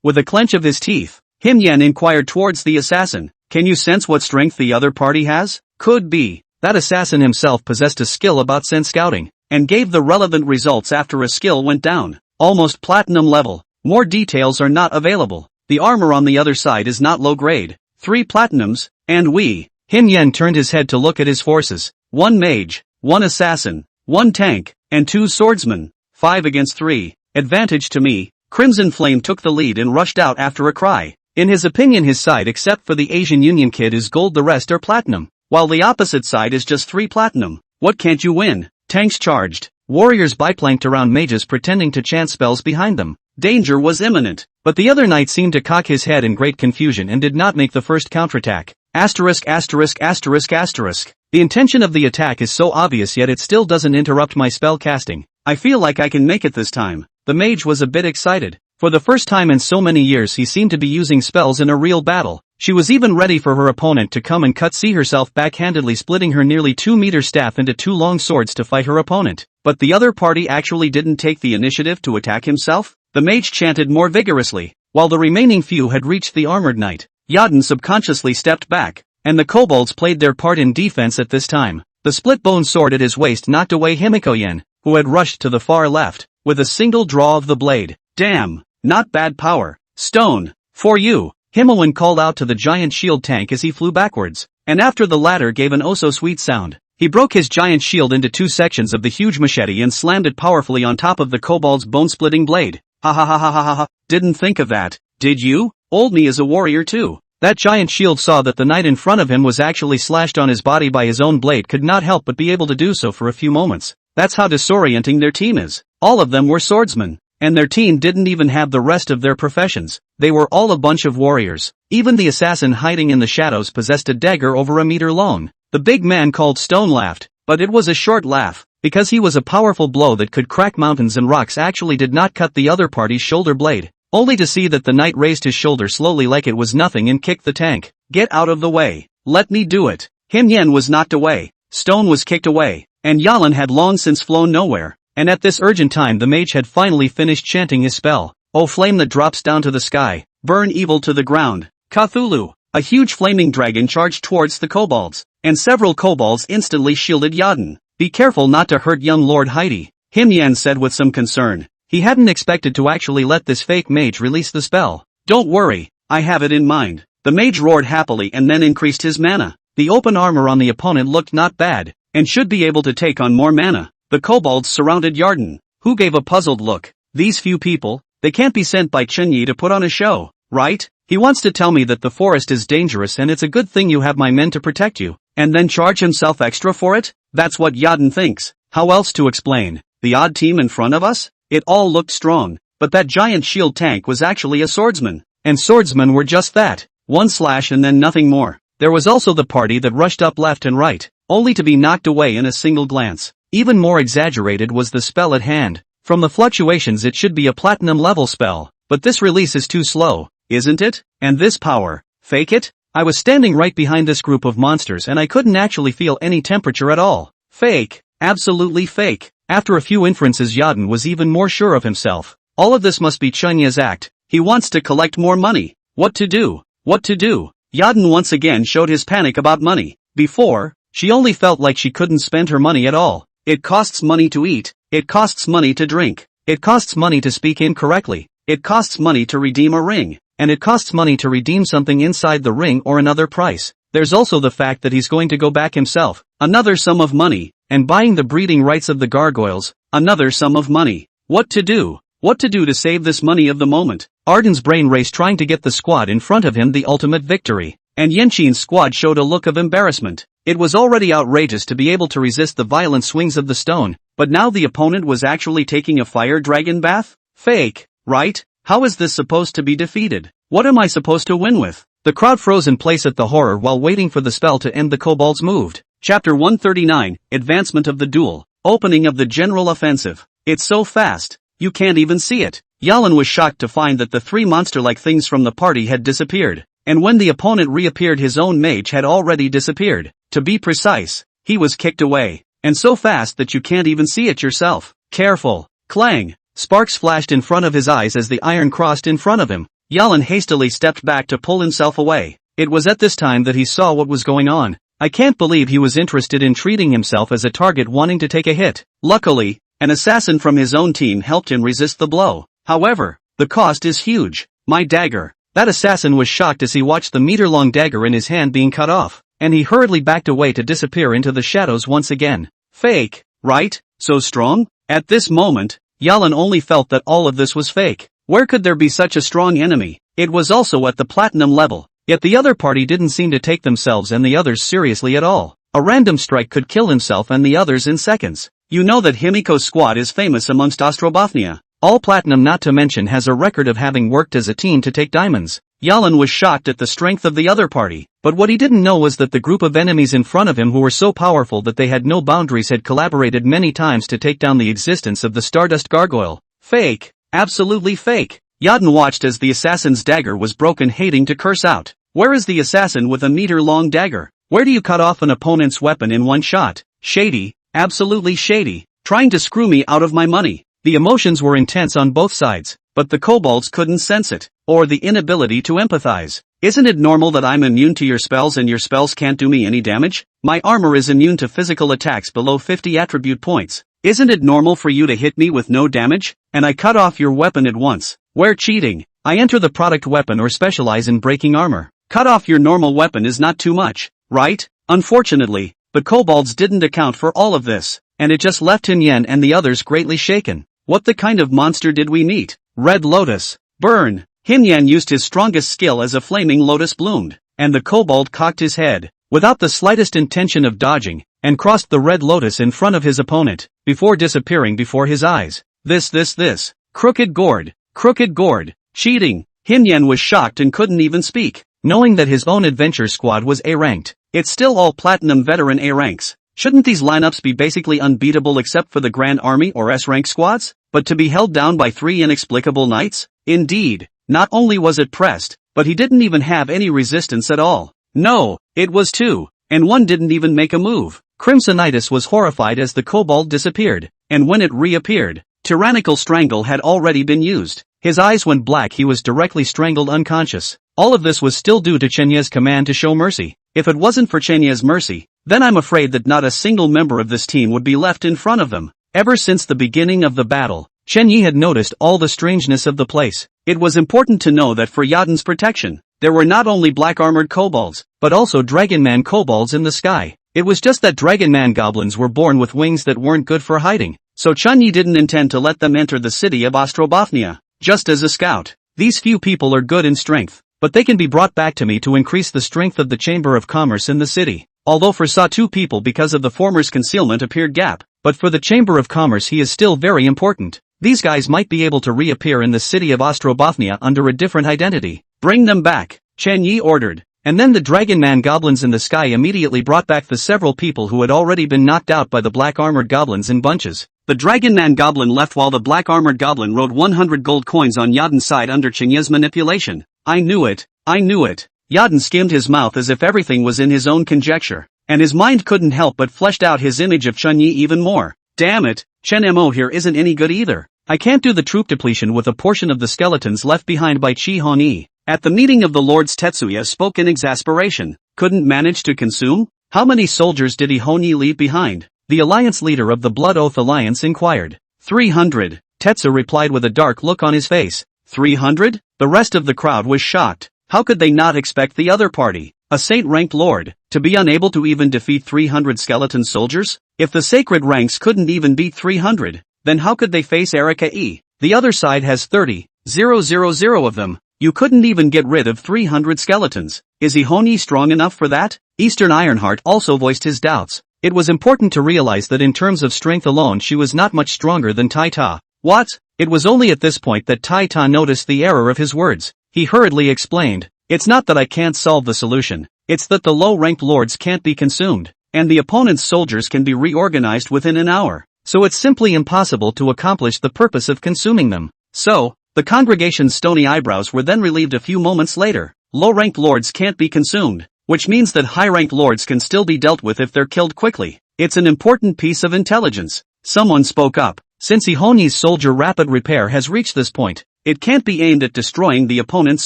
With a clench of his teeth, Him Yen inquired towards the assassin. Can you sense what strength the other party has? Could be. That assassin himself possessed a skill about scent scouting, and gave the relevant results after a skill went down. Almost platinum level. More details are not available. The armor on the other side is not low grade. 3 platinums, and we. Him Yen turned his head to look at his forces. 1 mage, 1 assassin, 1 tank, and 2 swordsmen. 5 against 3. Advantage to me. Crimson Flame took the lead and rushed out after a cry. In his opinion, his side except for the Asian Union kid is gold, the rest are platinum, while the opposite side is just 3 platinum. What can't you win? Tanks charged. Warriors biplanked around mages pretending to chant spells behind them. Danger was imminent, but the other knight seemed to cock his head in great confusion and did not make the first counterattack. The intention of the attack is so obvious, yet it still doesn't interrupt my spell casting. I feel like I can make it this time. The mage was a bit excited. For the first time in so many years he seemed to be using spells in a real battle. She was even ready for her opponent to come and see herself backhandedly splitting her nearly 2-meter staff into 2 long swords to fight her opponent. But the other party actually didn't take the initiative to attack himself. The mage chanted more vigorously, while the remaining few had reached the armored knight. Yadin subconsciously stepped back, and the kobolds played their part in defense at this time. The split-bone sword at his waist knocked away Himikoyen, who had rushed to the far left, with a single draw of the blade. Damn, not bad power. Stone, for you. Himowen called out to the giant shield tank as he flew backwards, and after the latter gave an oh-so-sweet sound, he broke his giant shield into 2 sections of the huge machete and slammed it powerfully on top of the kobold's bone-splitting blade. Ha ha ha ha ha ha ha, didn't think of that, did you? Old me is a warrior too. That giant shield saw that the knight in front of him was actually slashed on his body by his own blade, could not help but be able to do so for a few moments. That's how disorienting their team is. All of them were swordsmen, and their team didn't even have the rest of their professions. They were all a bunch of warriors. Even the assassin hiding in the shadows possessed a dagger over a meter long. The big man called Stone laughed, but it was a short laugh, because he was a powerful blow that could crack mountains and rocks actually did not cut the other party's shoulder blade, only to see that the knight raised his shoulder slowly like it was nothing and kicked the tank. Get out of the way. Let me do it. Him Yen was knocked away. Stone was kicked away, and Yalan had long since flown nowhere. And at this urgent time the mage had finally finished chanting his spell. O flame that drops down to the sky, burn evil to the ground. Cthulhu. A huge flaming dragon charged towards the kobolds, and several kobolds instantly shielded Yadin. Be careful not to hurt young Lord Heidi, Him Yan said with some concern. He hadn't expected to actually let this fake mage release the spell. Don't worry, I have it in mind. The mage roared happily and then increased his mana. The open armor on the opponent looked not bad, and should be able to take on more mana. The kobolds surrounded Yarden, who gave a puzzled look. These few people, they can't be sent by Chenyi to put on a show, right? He wants to tell me that the forest is dangerous and it's a good thing you have my men to protect you, and then charge himself extra for it? That's what Yarden thinks. How else to explain? The odd team in front of us? It all looked strong. but that giant shield tank was actually a swordsman. And swordsmen were just that. One slash and then nothing more. There was also the party that rushed up left and right, only to be knocked away in a single glance. Even more exaggerated was the spell at hand. From the fluctuations it should be a platinum level spell, but this release is too slow, isn't it? And this power, fake it? I was standing right behind this group of monsters and I couldn't actually feel any temperature at all. Fake. Absolutely fake. After a few inferences Yaden was even more sure of himself. All of this must be Chunya's act. He wants to collect more money. What to do? What to do? Yaden once again showed his panic about money. Before, she only felt like she couldn't spend her money at all. It costs money to eat. It costs money to drink. It costs money to speak incorrectly. It costs money to redeem a ring. And it costs money to redeem something inside the ring or another price. There's also the fact that he's going to go back himself. Another sum of money. And buying the breeding rights of the gargoyles. Another sum of money. What to do? What to do to save this money of the moment? Arden's brain raced trying to get the squad in front of him the ultimate victory. And Yenqin's squad showed a look of embarrassment. It was already outrageous to be able to resist the violent swings of the stone, but now the opponent was actually taking a fire dragon bath? Fake, right? How is this supposed to be defeated? What am I supposed to win with? The crowd froze in place at the horror while waiting for the spell to end. The kobolds moved. Chapter 139, Advancement of the Duel. Opening of the General Offensive. It's so fast, you can't even see it. Yalan was shocked to find that the three monster-like things from the party had disappeared. And when the opponent reappeared his own mage had already disappeared. To be precise, he was kicked away. And so fast that you can't even see it yourself. Careful. Clang. Sparks flashed in front of his eyes as the iron crossed in front of him. Yalan hastily stepped back to pull himself away. It was at this time that he saw what was going on. I can't believe he was interested in treating himself as a target wanting to take a hit. Luckily, an assassin from his own team helped him resist the blow. However, the cost is huge. My dagger. That assassin was shocked as he watched the meter-long dagger in his hand being cut off, and he hurriedly backed away to disappear into the shadows once again. Fake, right? So strong? At this moment, Yalan only felt that all of this was fake. Where could there be such a strong enemy? It was also at the platinum level. Yet the other party didn't seem to take themselves and the others seriously at all. A random strike could kill himself and the others in seconds. You know that Himiko's squad is famous amongst Ostrobothnia. All platinum, not to mention, has a record of having worked as a team to take diamonds. Yalan was shocked at the strength of the other party, but what he didn't know was that the group of enemies in front of him who were so powerful that they had no boundaries had collaborated many times to take down the existence of the Stardust Gargoyle. Fake. Absolutely fake. Yaden watched as the assassin's dagger was broken, hating to curse out. Where is the assassin with a meter-long dagger? Where do you cut off an opponent's weapon in one shot? Shady. Absolutely shady. Trying to screw me out of my money. The emotions were intense on both sides, but the kobolds couldn't sense it, or the inability to empathize. Isn't it normal that I'm immune to your spells and your spells can't do me any damage? My armor is immune to physical attacks below 50 attribute points. Isn't it normal for you to hit me with no damage? And I cut off your weapon at once. Where cheating? I enter the product weapon or specialize in breaking armor. Cut off your normal weapon is not too much, right? Unfortunately, the kobolds didn't account for all of this, and it just left Hinyan and the others greatly shaken. What the kind of monster did we meet? Red Lotus. Burn. Hinyan used his strongest skill as a flaming lotus bloomed, and the kobold cocked his head, without the slightest intention of dodging, and crossed the red lotus in front of his opponent, before disappearing before his eyes. This. Crooked gourd. Crooked gourd. Cheating. Hinyan was shocked and couldn't even speak, knowing that his own adventure squad was A-ranked. It's still all platinum veteran A ranks. Shouldn't these lineups be basically unbeatable except for the Grand Army or S-rank squads? But to be held down by three inexplicable knights? Indeed, not only was it pressed, but he didn't even have any resistance at all. No, it was two, and one didn't even make a move. Crimsonitis was horrified as the kobold disappeared, and when it reappeared, tyrannical strangle had already been used. His eyes went black, he was directly strangled unconscious. All of this was still due to Chenya's command to show mercy. If it wasn't for Chenya's mercy, then I'm afraid that not a single member of this team would be left in front of them. Ever since the beginning of the battle, Chen Yi had noticed all the strangeness of the place. It was important to know that for Yaden's protection, there were not only black-armored kobolds, but also Dragonman kobolds in the sky. It was just that Dragonman goblins were born with wings that weren't good for hiding, so Chen Yi didn't intend to let them enter the city of Ostrobothnia, just as a scout. These few people are good in strength, but they can be brought back to me to increase the strength of the Chamber of Commerce in the city. Although for Sa two people because of the former's concealment appeared gap, but for the Chamber of Commerce he is still very important. These guys might be able to reappear in the city of Ostrobothnia under a different identity. Bring them back, Chen Yi ordered. And then the Dragon Man goblins in the sky immediately brought back the several people who had already been knocked out by the black armored goblins in bunches. The Dragon Man goblin left while the black armored goblin wrote 100 gold coins on Yaden's side under Chen Yi's manipulation. I knew it. Yaden skimmed his mouth as if everything was in his own conjecture, and his mind couldn't help but fleshed out his image of Chen Yi even more. Damn it, Chen Mo here isn't any good either. I can't do the troop depletion with a portion of the skeletons left behind by Chi Hon-yi. At the meeting of the Lords, Tetsuya spoke in exasperation. Couldn't manage to consume? How many soldiers did Hon-yi leave behind? The alliance leader of the Blood Oath Alliance inquired. 300. Tetsu replied with a dark look on his face. 300? The rest of the crowd was shocked. How could they not expect the other party, a saint-ranked lord, to be unable to even defeat 300 skeleton soldiers? If the sacred ranks couldn't even beat 300, then how could they face Erika E? The other side has 30,000 of them. You couldn't even get rid of 300 skeletons. Is Hon-yi strong enough for that? Eastern Ironheart also voiced his doubts. It was important to realize that in terms of strength alone she was not much stronger than Tai Ta. What? It was only at this point that Tai Ta noticed the error of his words. He hurriedly explained. It's not that I can't solve the solution. It's that the low-ranked lords can't be consumed, and the opponent's soldiers can be reorganized within an hour. So it's simply impossible to accomplish the purpose of consuming them. So, the congregation's stony eyebrows were then relieved a few moments later. Low-ranked lords can't be consumed, which means that high-ranked lords can still be dealt with if they're killed quickly. It's an important piece of intelligence. Someone spoke up. Since Hon-yi's soldier rapid repair has reached this point, it can't be aimed at destroying the opponent's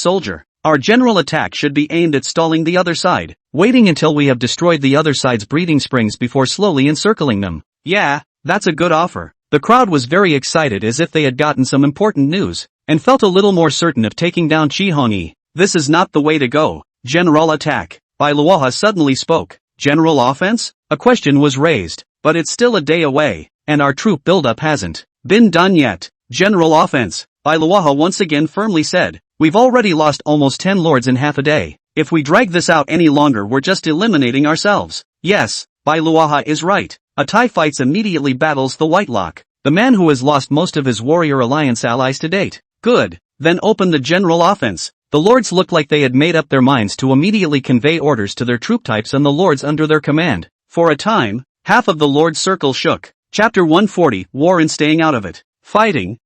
soldier. Our general attack should be aimed at stalling the other side, waiting until we have destroyed the other side's breeding springs before slowly encircling them. Yeah, that's a good offer. The crowd was very excited as if they had gotten some important news, and felt a little more certain of taking down Chi Hon-yi. This is not the way to go. General attack. Bai Luoha suddenly spoke. General offense? A question was raised, but it's still a day away, and our troop buildup hasn't been done yet. General offense, Bai Luoha once again firmly said. We've already lost almost 10 lords in half a day. If we drag this out any longer we're just eliminating ourselves. Yes, Bai Luoha is right. A TIE fights immediately battles the White Lock, the man who has lost most of his warrior alliance allies to date. Good. Then open the general offense. The lords looked like they had made up their minds to immediately convey orders to their troop types and the lords under their command. For a time, half of the lord's circle shook. Chapter 140, War and Staying Out of It. Fighting.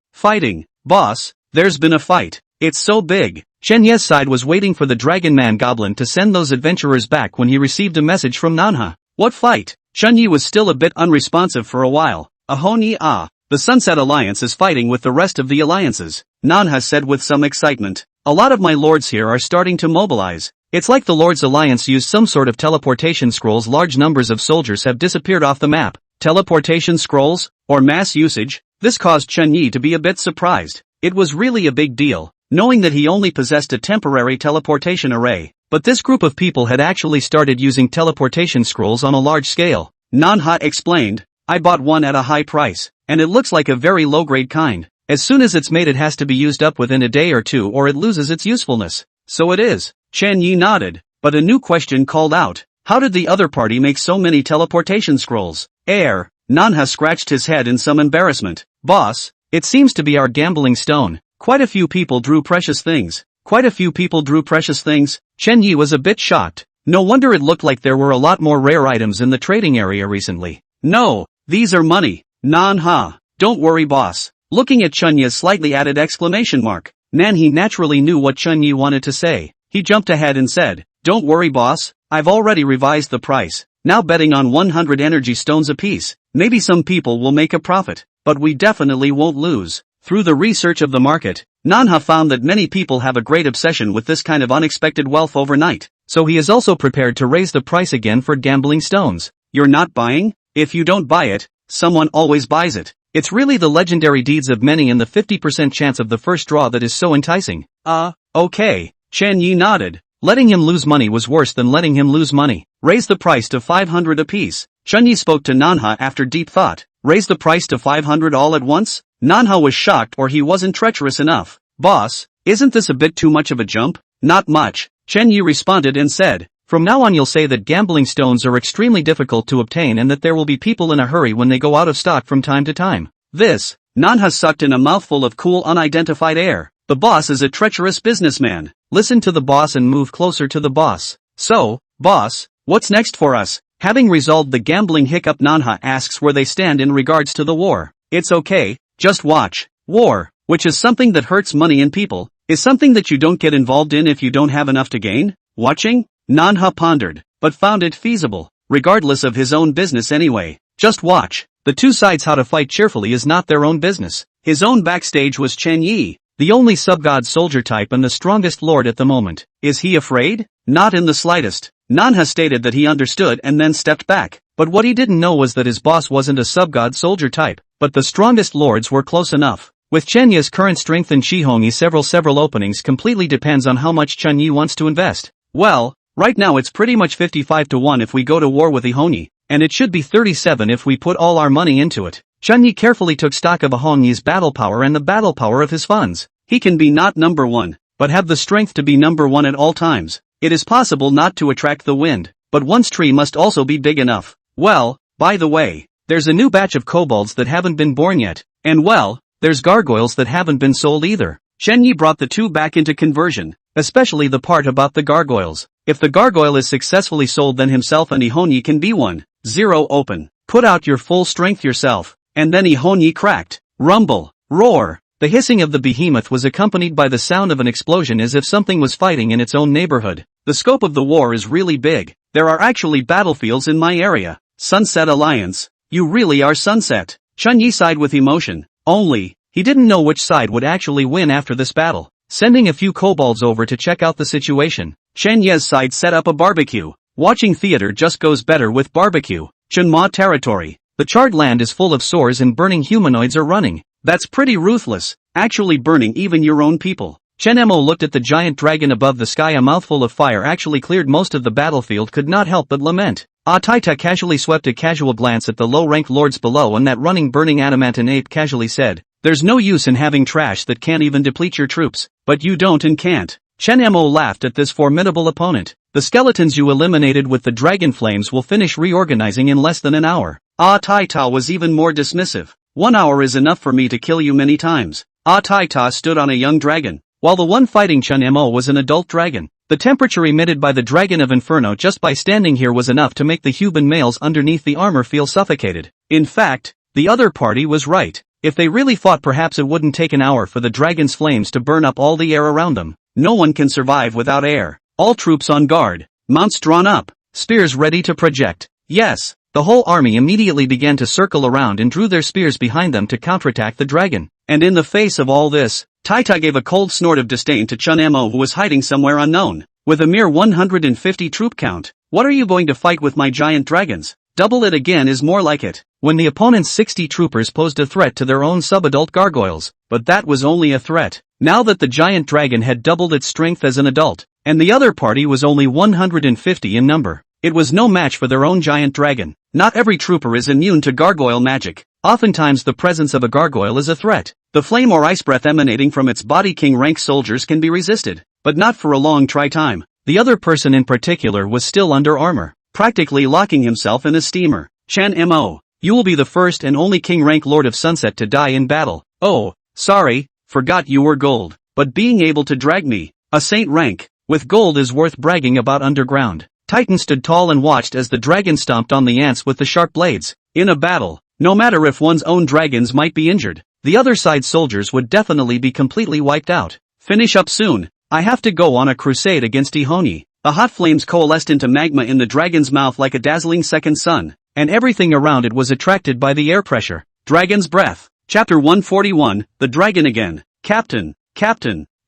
Boss, there's been a fight. It's so big. Chen Ye's side was waiting for the Dragon Man Goblin to send those adventurers back when he received a message from Nanha. What fight? Chen Yi was still a bit unresponsive for a while. Hon-yi the Sunset Alliance is fighting with the rest of the alliances, Nanha said with some excitement. A lot of my lords here are starting to mobilize. It's like the Lords Alliance used some sort of teleportation scrolls. Large numbers of soldiers have disappeared off the map. Teleportation scrolls? Or mass usage? This caused Chen Yi to be a bit surprised. It was really a big deal, knowing that he only possessed a temporary teleportation array. But this group of people had actually started using teleportation scrolls on a large scale. Nanha explained. I bought one at a high price, and it looks like a very low-grade kind. As soon as it's made it has to be used up within a day or two or it loses its usefulness. So it is. Chen Yi nodded, but a new question called out. How did the other party make so many teleportation scrolls? Nanha scratched his head in some embarrassment. Boss, it seems to be our gambling stone. Quite a few people drew precious things. Chen Yi was a bit shocked. No wonder it looked like there were a lot more rare items in the trading area recently. No, these are money. Nanha. Don't worry boss. Looking at Chen Yi's slightly added exclamation mark, Nanhe naturally knew what Chen Yi wanted to say. He jumped ahead and said, Don't worry boss, I've already revised the price. Now betting on 100 energy stones apiece. Maybe some people will make a profit, but we definitely won't lose. Through the research of the market, Nanha found that many people have a great obsession with this kind of unexpected wealth overnight. So he is also prepared to raise the price again for gambling stones. You're not buying? If you don't buy it, someone always buys it. It's really the legendary deeds of many and the 50% chance of the first draw that is so enticing. Okay. Chen Yi nodded. Letting him lose money was worse than letting him lose money. Raise the price to 500 apiece. Chen Yi spoke to Nanha after deep thought. Raise the price to 500 all at once? Nanha was shocked, or he wasn't treacherous enough. Boss, isn't this a bit too much of a jump? Not much. Chen Yi responded and said. From now on you'll say that gambling stones are extremely difficult to obtain and that there will be people in a hurry when they go out of stock from time to time. This Manhwa sucked in a mouthful of cool unidentified air. The boss is a treacherous businessman. Listen to the boss and move closer to the boss. So, boss, what's next for us? Having resolved the gambling hiccup, Manhwa asks where they stand in regards to the war. It's okay, just watch. War, which is something that hurts money and people, is something that you don't get involved in if you don't have enough to gain. Watching? Manhwa pondered, but found it feasible, regardless of his own business anyway. Just watch. The two sides how to fight cheerfully is not their own business. His own backstage was Chen Yi, the only sub-god soldier type and the strongest lord at the moment. Is he afraid? Not in the slightest. Manhwa stated that he understood and then stepped back, but what he didn't know was that his boss wasn't a sub-god soldier type, but the strongest lords were close enough. With Chen Yi's current strength and Shihong's several openings completely depends on how much Chen Yi wants to invest. Well, right now it's pretty much 55-1 if we go to war with Ihonyi, and it should be 37 if we put all our money into it. Chen Yi carefully took stock of Ihonyi's battle power and the battle power of his funds. He can be not number one, but have the strength to be number one at all times. It is possible not to attract the wind, but one's tree must also be big enough. Well, by the way, there's a new batch of kobolds that haven't been born yet, and well, there's gargoyles that haven't been sold either. Chen Yi brought the two back into conversion, especially the part about the gargoyles. If the gargoyle is successfully sold, then himself and Ihonyi can be 1-0 open. Put out your full strength yourself. And then Ihonyi cracked. Rumble. Roar. The hissing of the behemoth was accompanied by the sound of an explosion as if something was fighting in its own neighborhood. The scope of the war is really big. There are actually battlefields in my area. Sunset Alliance. You really are Sunset. Chen Yi sighed with emotion. Only, he didn't know which side would actually win after this battle. Sending a few kobolds over to check out the situation, Chen Yi's side set up a barbecue. Watching theater just goes better with barbecue. Chunma territory. The charred land is full of sores and burning humanoids are running. That's pretty ruthless, actually burning even your own people. Chen Mo looked at the giant dragon above the sky. A mouthful of fire actually cleared most of the battlefield, could not help but lament. Taita casually swept a casual glance at the low-ranked lords below, and that running burning adamantine ape casually said, "There's no use in having trash that can't even deplete your troops, but you don't and can't." Chen Mo laughed at this formidable opponent. The skeletons you eliminated with the dragon flames will finish reorganizing in less than an hour. Taita was even more dismissive. 1 hour is enough for me to kill you many times. Taita stood on a young dragon, while the one fighting Chen Mo was an adult dragon. The temperature emitted by the Dragon of Inferno just by standing here was enough to make the human males underneath the armor feel suffocated. In fact, the other party was right. If they really fought, perhaps it wouldn't take an hour for the dragon's flames to burn up all the air around them. No one can survive without air. All troops on guard, mounts drawn up, spears ready to project. Yes, the whole army immediately began to circle around and drew their spears behind them to counterattack the dragon. And in the face of all this, Taita gave a cold snort of disdain to Chen Mo, who was hiding somewhere unknown. With a mere 150 troop count, what are you going to fight with my giant dragons? Double it again is more like it. When the opponent's 60 troopers posed a threat to their own sub-adult gargoyles, but that was only a threat. Now that the giant dragon had doubled its strength as an adult, and the other party was only 150 in number, it was no match for their own giant dragon. Not every trooper is immune to gargoyle magic. Oftentimes the presence of a gargoyle is a threat. The flame or ice breath emanating from its body king rank soldiers can be resisted, but not for a long time. The other person in particular was still under armor, practically locking himself in a steamer. Chen Mo, you will be the first and only king rank Lord of Sunset to die in battle. Oh, sorry, forgot you were gold, but being able to drag me, a saint rank, with gold is worth bragging about. Underground, Titan stood tall and watched as the dragon stomped on the ants with the sharp blades. In a battle, no matter if one's own dragons might be injured, the other side soldiers would definitely be completely wiped out. Finish up soon. I have to go on a crusade against Ihonyi. The hot flames coalesced into magma in the dragon's mouth like a dazzling second sun, and everything around it was attracted by the air pressure. Dragon's breath. Chapter 141, The Dragon Again. Captain,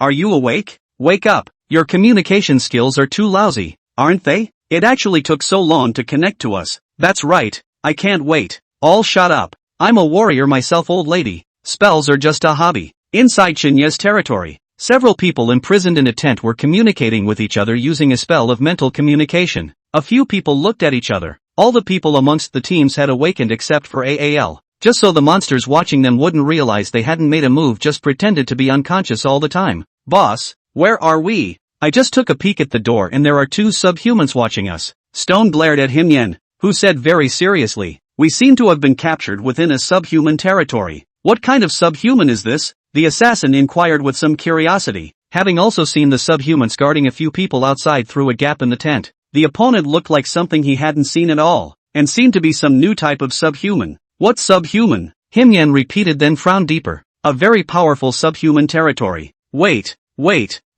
are you awake? Wake up. Your communication skills are too lousy, aren't they? It actually took so long to connect to us. That's right, I can't wait. All shut up. I'm a warrior myself, old lady. Spells are just a hobby. Inside Shinya's territory, several people imprisoned in a tent were communicating with each other using a spell of mental communication. A few people looked at each other. All the people amongst the teams had awakened except for Aal. Just so the monsters watching them wouldn't realize they hadn't made a move, just pretended to be unconscious all the time. Boss, where are we? I just took a peek at the door and there are 2 subhumans watching us. Stone glared at Himyen, who said very seriously, we seem to have been captured within a subhuman territory. What kind of subhuman is this? The assassin inquired with some curiosity, having also seen the subhumans guarding a few people outside through a gap in the tent. The opponent looked like something he hadn't seen at all, and seemed to be some new type of subhuman. What subhuman? Himyan repeated, then frowned deeper. A very powerful subhuman territory. Wait,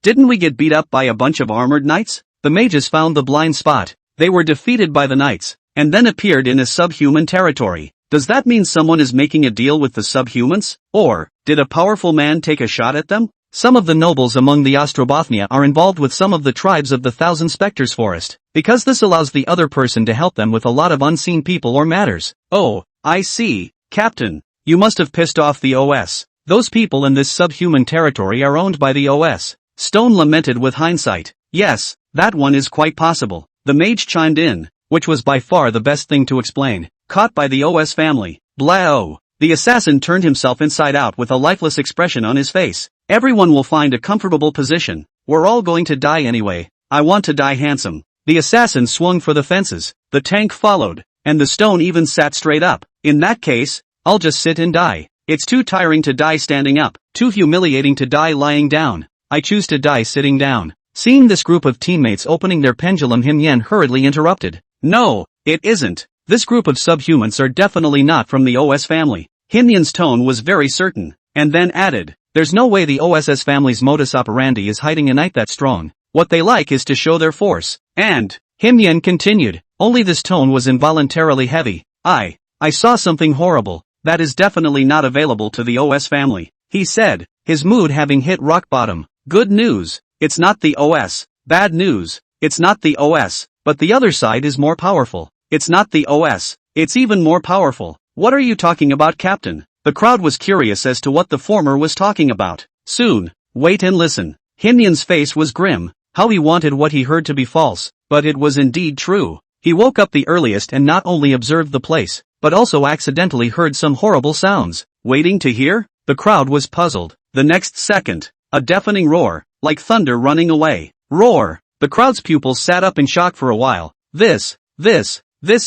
didn't we get beat up by a bunch of armored knights? The mages found the blind spot. They were defeated by the knights, and then appeared in a subhuman territory. Does that mean someone is making a deal with the subhumans? Or, did a powerful man take a shot at them? Some of the nobles among the Ostrobothnia are involved with some of the tribes of the Thousand Spectres Forest, because this allows the other person to help them with a lot of unseen people or matters. Oh, I see, Captain. You must have pissed off the OS. Those people in this subhuman territory are owned by the OS. Stone lamented with hindsight. Yes, that one is quite possible. The mage chimed in, which was by far the best thing to explain. Caught by the OS family. Blah. The assassin turned himself inside out with a lifeless expression on his face. Everyone will find a comfortable position. We're all going to die anyway. I want to die handsome. The assassin swung for the fences. The tank followed, and the stone even sat straight up. In that case, I'll just sit and die. It's too tiring to die standing up, too humiliating to die lying down. I choose to die sitting down. Seeing this group of teammates opening their pendulum, Himyan hurriedly interrupted. No, it isn't. This group of subhumans are definitely not from the OS family. Himyan's tone was very certain, and then added, there's no way the OSS family's modus operandi is hiding a knight that strong. What they like is to show their force. And, Himyan continued, only this tone was involuntarily heavy. I saw something horrible. That is definitely not available to the OS family, he said, his mood having hit rock bottom. Good news, it's not the OS. Bad news, it's not the OS, but the other side is more powerful. It's not the OS, it's even more powerful. What are you talking about, Captain? The crowd was curious as to what the former was talking about. Soon, wait and listen. Himyan's face was grim. How he wanted what he heard to be false, but it was indeed true. He woke up the earliest and not only observed the place, but also accidentally heard some horrible sounds. Waiting to hear? The crowd was puzzled. The next second, a deafening roar, like thunder running away. Roar! The crowd's pupils sat up in shock for a while. This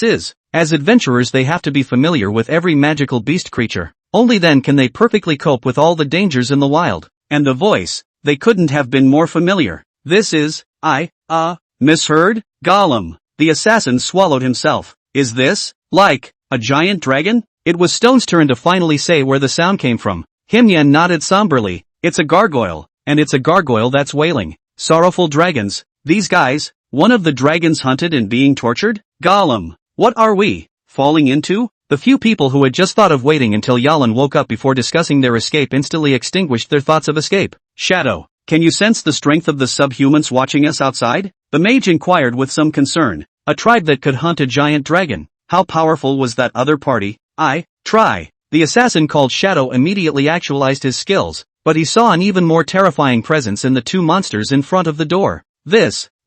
is. As adventurers they have to be familiar with every magical beast creature. Only then can they perfectly cope with all the dangers in the wild. And the voice, they couldn't have been more familiar. This is, misheard? Gollum. The assassin swallowed himself. Is this, like, a giant dragon? It was Stone's turn to finally say where the sound came from. Himyan nodded somberly. It's a gargoyle, and it's a gargoyle that's wailing. Sorrowful dragons. These guys, one of the dragons hunted and being tortured? Gollum. What are we falling into? The few people who had just thought of waiting until Yalan woke up before discussing their escape instantly extinguished their thoughts of escape. Shadow, can you sense the strength of the subhumans watching us outside? The mage inquired with some concern. A tribe that could hunt a giant dragon. How powerful was that other party? Try. The assassin called Shadow immediately actualized his skills, but he saw an even more terrifying presence in the two monsters in front of the door.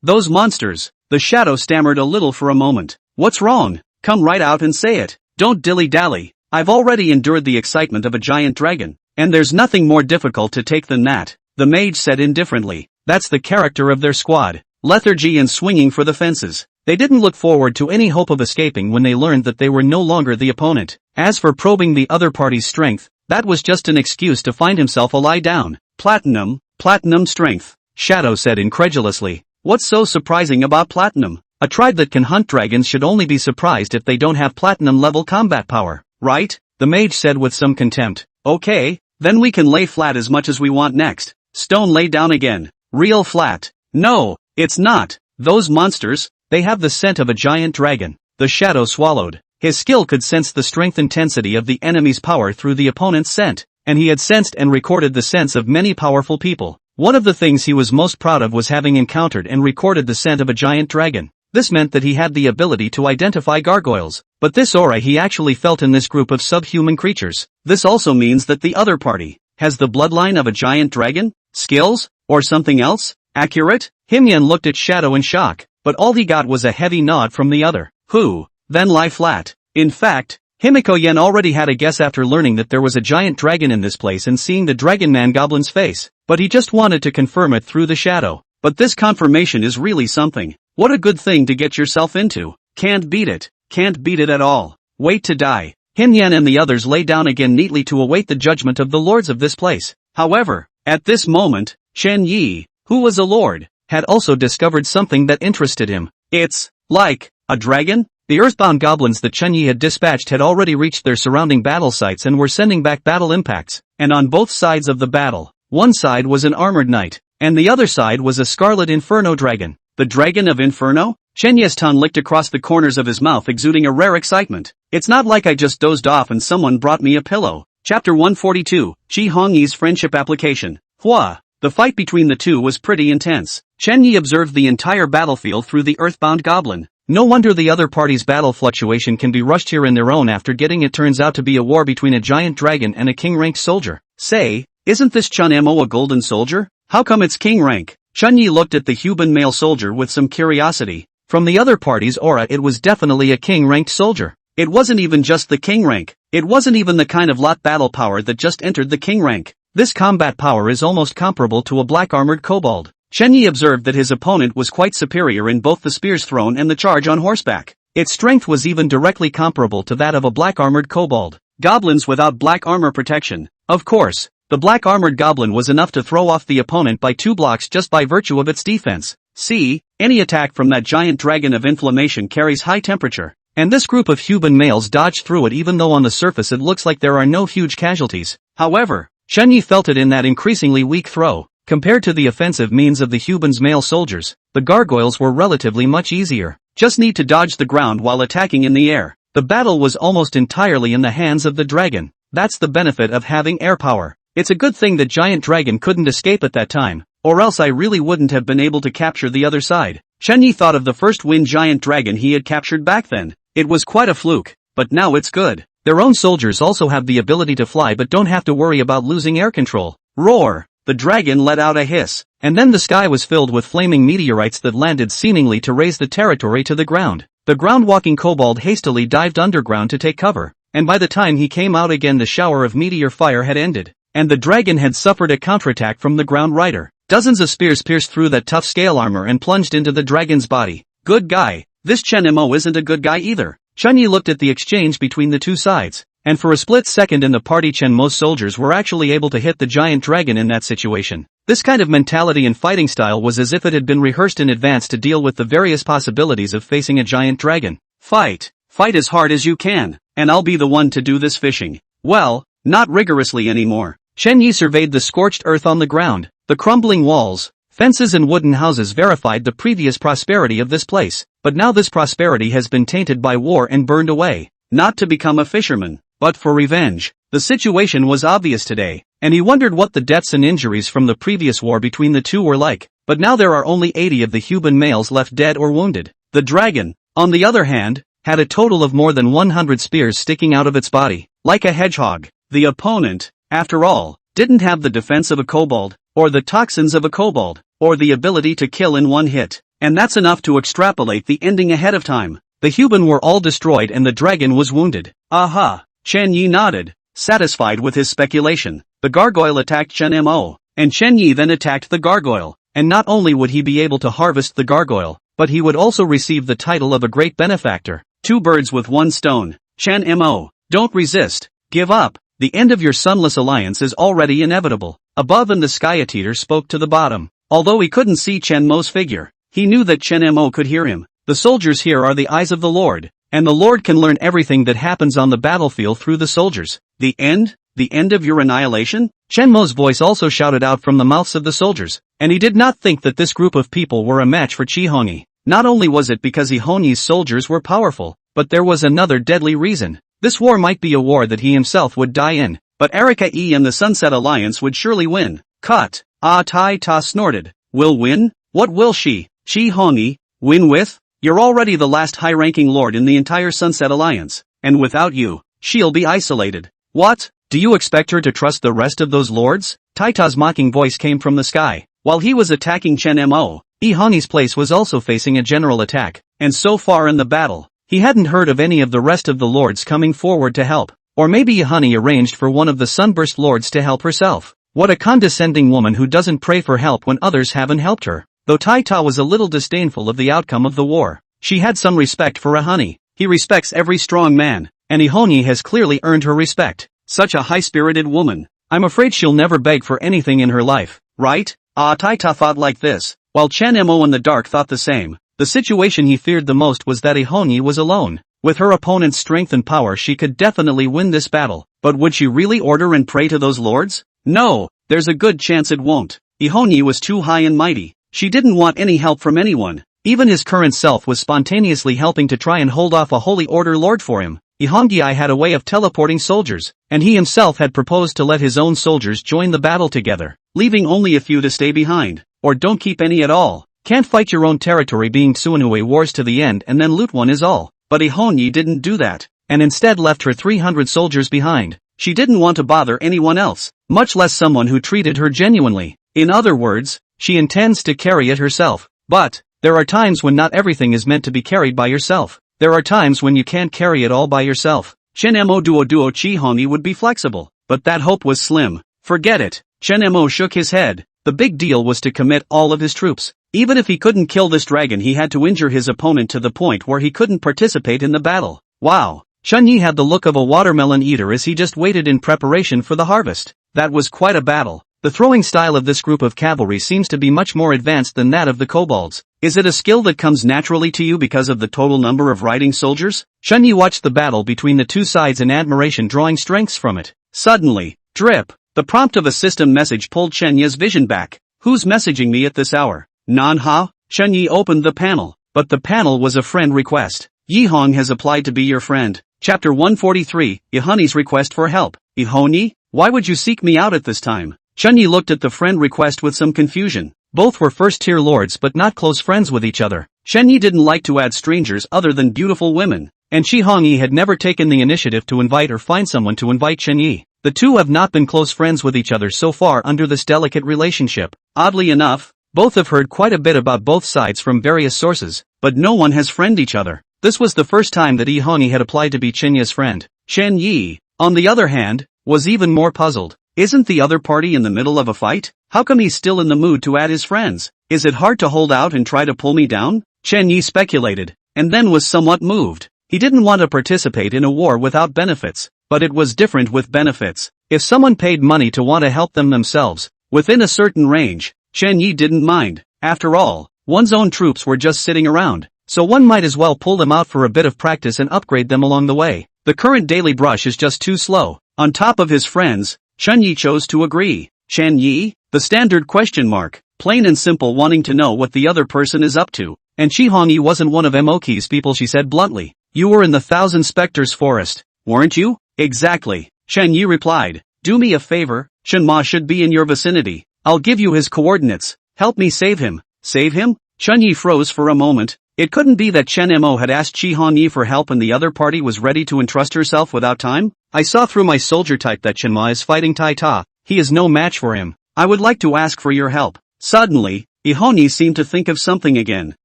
Those monsters. The Shadow stammered a little for a moment. What's wrong? Come right out and say it. Don't dilly-dally. I've already endured the excitement of a giant dragon, and there's nothing more difficult to take than that, the mage said indifferently. That's the character of their squad. Lethargy and swinging for the fences. They didn't look forward to any hope of escaping when they learned that they were no longer the opponent. As for probing the other party's strength, that was just an excuse to find himself a lie down. Platinum strength, Shadow said incredulously. What's so surprising about platinum? A tribe that can hunt dragons should only be surprised if they don't have platinum-level combat power, right? The mage said with some contempt. Okay, then we can lay flat as much as we want next. Stone lay down again. Real flat. No, it's not. Those monsters, they have the scent of a giant dragon. The Shadow swallowed. His skill could sense the strength intensity of the enemy's power through the opponent's scent, and he had sensed and recorded the scents of many powerful people. One of the things he was most proud of was having encountered and recorded the scent of a giant dragon. This meant that he had the ability to identify gargoyles, but this aura he actually felt in this group of subhuman creatures. This also means that the other party has the bloodline of a giant dragon? Skills? Or something else? Accurate? Himyan looked at Shadow in shock, but all he got was a heavy nod from the other. Who? Then lie flat. In fact, Himiko Yen already had a guess after learning that there was a giant dragon in this place and seeing the Dragon Man Goblin's face, but he just wanted to confirm it through the Shadow. But this confirmation is really something. What a good thing to get yourself into. Can't beat it. Can't beat it at all. Wait to die. Hinyan and the others lay down again neatly to await the judgment of the lords of this place. However, at this moment, Chen Yi, who was a lord, had also discovered something that interested him. It's like a dragon? The earthbound goblins that Chen Yi had dispatched had already reached their surrounding battle sites and were sending back battle impacts, and on both sides of the battle, one side was an armored knight, and the other side was a scarlet inferno dragon. The Dragon of Inferno? Chen Yi's tongue licked across the corners of his mouth, exuding a rare excitement. It's not like I just dozed off and someone brought me a pillow. Chapter 142, Shi Hongyi's Friendship Application. Hua. The fight between the two was pretty intense. Chen Yi observed the entire battlefield through the earthbound goblin. No wonder the other party's battle fluctuation can be rushed here in their own after getting it turns out to be a war between a giant dragon and a king-ranked soldier. Say, isn't this Chun Mo a golden soldier? How come it's king rank? Chen Yi looked at the human male soldier with some curiosity. From the other party's aura it was definitely a king-ranked soldier. It wasn't even just the king rank. It wasn't even the kind of lot battle power that just entered the king rank. This combat power is almost comparable to a black-armored kobold. Chen Yi observed that his opponent was quite superior in both the spears thrown and the charge on horseback. Its strength was even directly comparable to that of a black-armored kobold. Goblins without black armor protection. Of course, the black-armored goblin was enough to throw off the opponent by 2 blocks just by virtue of its defense. See, any attack from that giant dragon of inflammation carries high temperature. And this group of human males dodged through it even though on the surface it looks like there are no huge casualties. However, Chen Yi felt it in that increasingly weak throw. Compared to the offensive means of the humans' male soldiers, the gargoyles were relatively much easier. Just need to dodge the ground while attacking in the air. The battle was almost entirely in the hands of the dragon. That's the benefit of having air power. It's a good thing that giant dragon couldn't escape at that time, or else I really wouldn't have been able to capture the other side. Chen Yi thought of the first wind giant dragon he had captured back then. It was quite a fluke, but now it's good. Their own soldiers also have the ability to fly but don't have to worry about losing air control. Roar! The dragon let out a hiss, and then the sky was filled with flaming meteorites that landed seemingly to raise the territory to the ground. The ground-walking kobold hastily dived underground to take cover, and by the time he came out again the shower of meteor fire had ended, and the dragon had suffered a counterattack from the ground rider. Dozens of spears pierced through that tough scale armor and plunged into the dragon's body. Good guy. This Chen Mo isn't a good guy either. Chen Yi looked at the exchange between the two sides, and for a split second in the party Chen Mo's soldiers were actually able to hit the giant dragon in that situation. This kind of mentality and fighting style was as if it had been rehearsed in advance to deal with the various possibilities of facing a giant dragon. Fight. Fight as hard as you can, and I'll be the one to do this fishing. Well, not rigorously anymore. Chen Yi surveyed the scorched earth on the ground. The crumbling walls, fences and wooden houses verified the previous prosperity of this place, but now this prosperity has been tainted by war and burned away. Not to become a fisherman, but for revenge. The situation was obvious today, and he wondered what the deaths and injuries from the previous war between the two were like, but now there are only 80 of the human males left dead or wounded. The dragon, on the other hand, had a total of more than 100 spears sticking out of its body, like a hedgehog. The opponent, after all, didn't have the defense of a kobold, or the toxins of a kobold, or the ability to kill in one hit, and that's enough to extrapolate the ending ahead of time. The human were all destroyed and the dragon was wounded. Aha! Chen Yi nodded, satisfied with his speculation. The gargoyle attacked Chen Mo, and Chen Yi then attacked the gargoyle, and not only would he be able to harvest the gargoyle, but he would also receive the title of a great benefactor. 2 birds with 1 stone. Chen Mo, don't resist, give up. The end of your sunless alliance is already inevitable. Above and the Sky-Eater spoke to the bottom. Although he couldn't see Chen Mo's figure, he knew that Chen Mo could hear him. The soldiers here are the eyes of the Lord, and the Lord can learn everything that happens on the battlefield through the soldiers. The end? The end of your annihilation? Chen Mo's voice also shouted out from the mouths of the soldiers, and he did not think that this group of people were a match for Chi Hongyi. Not only was it because Hongyi's soldiers were powerful, but there was another deadly reason. This war might be a war that he himself would die in, but Erika E and the Sunset Alliance would surely win. Cut. Ah Tai Ta snorted. Will win? What will she, Chi Hongyi, win with? You're already the last high-ranking lord in the entire Sunset Alliance, and without you, she'll be isolated. What? Do you expect her to trust the rest of those lords? Tai Ta's mocking voice came from the sky. While he was attacking Chen Mo, Hongyi's place was also facing a general attack, and so far in the battle, he hadn't heard of any of the rest of the lords coming forward to help. Or maybe Hongyi arranged for one of the Sunburst lords to help herself. What a condescending woman who doesn't pray for help when others haven't helped her. Though Tai Ta was a little disdainful of the outcome of the war, she had some respect for Hongyi. He respects every strong man, and Ihonyi has clearly earned her respect. Such a high-spirited woman. I'm afraid she'll never beg for anything in her life, right? Taita thought like this, while Chen Mo in the dark thought the same. The situation he feared the most was that Ihonyi was alone. With her opponent's strength and power she could definitely win this battle, but would she really order and pray to those lords? No, there's a good chance it won't. Ihonyi was too high and mighty. She didn't want any help from anyone. Even his current self was spontaneously helping to try and hold off a holy order lord for him. Ihonyi had a way of teleporting soldiers, and he himself had proposed to let his own soldiers join the battle together, leaving only a few to stay behind, or don't keep any at all. Can't fight your own territory being Tsunue wars to the end and then loot one is all. But Ihonyi didn't do that, and instead left her 300 soldiers behind. She didn't want to bother anyone else, much less someone who treated her genuinely. In other words, she intends to carry it herself. But there are times when not everything is meant to be carried by yourself. There are times when you can't carry it all by yourself. Chen Mo duo Chihonyi would be flexible, but that hope was slim. Forget it. Chen Mo shook his head. The big deal was to commit all of his troops. Even if he couldn't kill this dragon, he had to injure his opponent to the point where he couldn't participate in the battle. Wow. Chunyi had the look of a watermelon eater as he just waited in preparation for the harvest. That was quite a battle. The throwing style of this group of cavalry seems to be much more advanced than that of the kobolds. Is it a skill that comes naturally to you because of the total number of riding soldiers? Chunyi watched the battle between the two sides in admiration, drawing strengths from it. Suddenly, drip, the prompt of a system message pulled Chenya's vision back. Who's messaging me at this hour? Manhwa? Chunyi opened the panel, but the panel was a friend request. Yihong has applied to be your friend. Chapter 143, Ihonyi's request for help. Ihonyi? Why would you seek me out at this time? Chunyi looked at the friend request with some confusion. Both were first-tier lords but not close friends with each other. Chunyi didn't like to add strangers other than beautiful women, and Chihongyi had never taken the initiative to invite or find someone to invite Chunyi. The two have not been close friends with each other so far under this delicate relationship. Oddly enough, both have heard quite a bit about both sides from various sources, but no one has friended each other. This was the first time that Ihonyi had applied to be Chenya's friend. Chen Yi, on the other hand, was even more puzzled. Isn't the other party in the middle of a fight? How come he's still in the mood to add his friends? Is it hard to hold out and try to pull me down? Chen Yi speculated, and then was somewhat moved. He didn't want to participate in a war without benefits, but it was different with benefits. If someone paid money to want to help them themselves, within a certain range, Chen Yi didn't mind. After all, one's own troops were just sitting around, so one might as well pull them out for a bit of practice and upgrade them along the way. The current daily brush is just too slow. On top of his friends, Chen Yi chose to agree. Chen Yi? The standard question mark, plain and simple, wanting to know what the other person is up to. And Chihongyi wasn't one of Moki's people, she said bluntly. You were in the Thousand Spectres forest, weren't you? Exactly. Chen Yi replied. Do me a favor, Shenma should be in your vicinity. I'll give you his coordinates. Help me save him. Save him? Chen Yi froze for a moment. It couldn't be that Chen Mo had asked Chihongyi for help and the other party was ready to entrust herself without time? I saw through my soldier type that Shenma is fighting Tai Ta. He is no match for him. I would like to ask for your help. Suddenly, Ihonyi seemed to think of something again.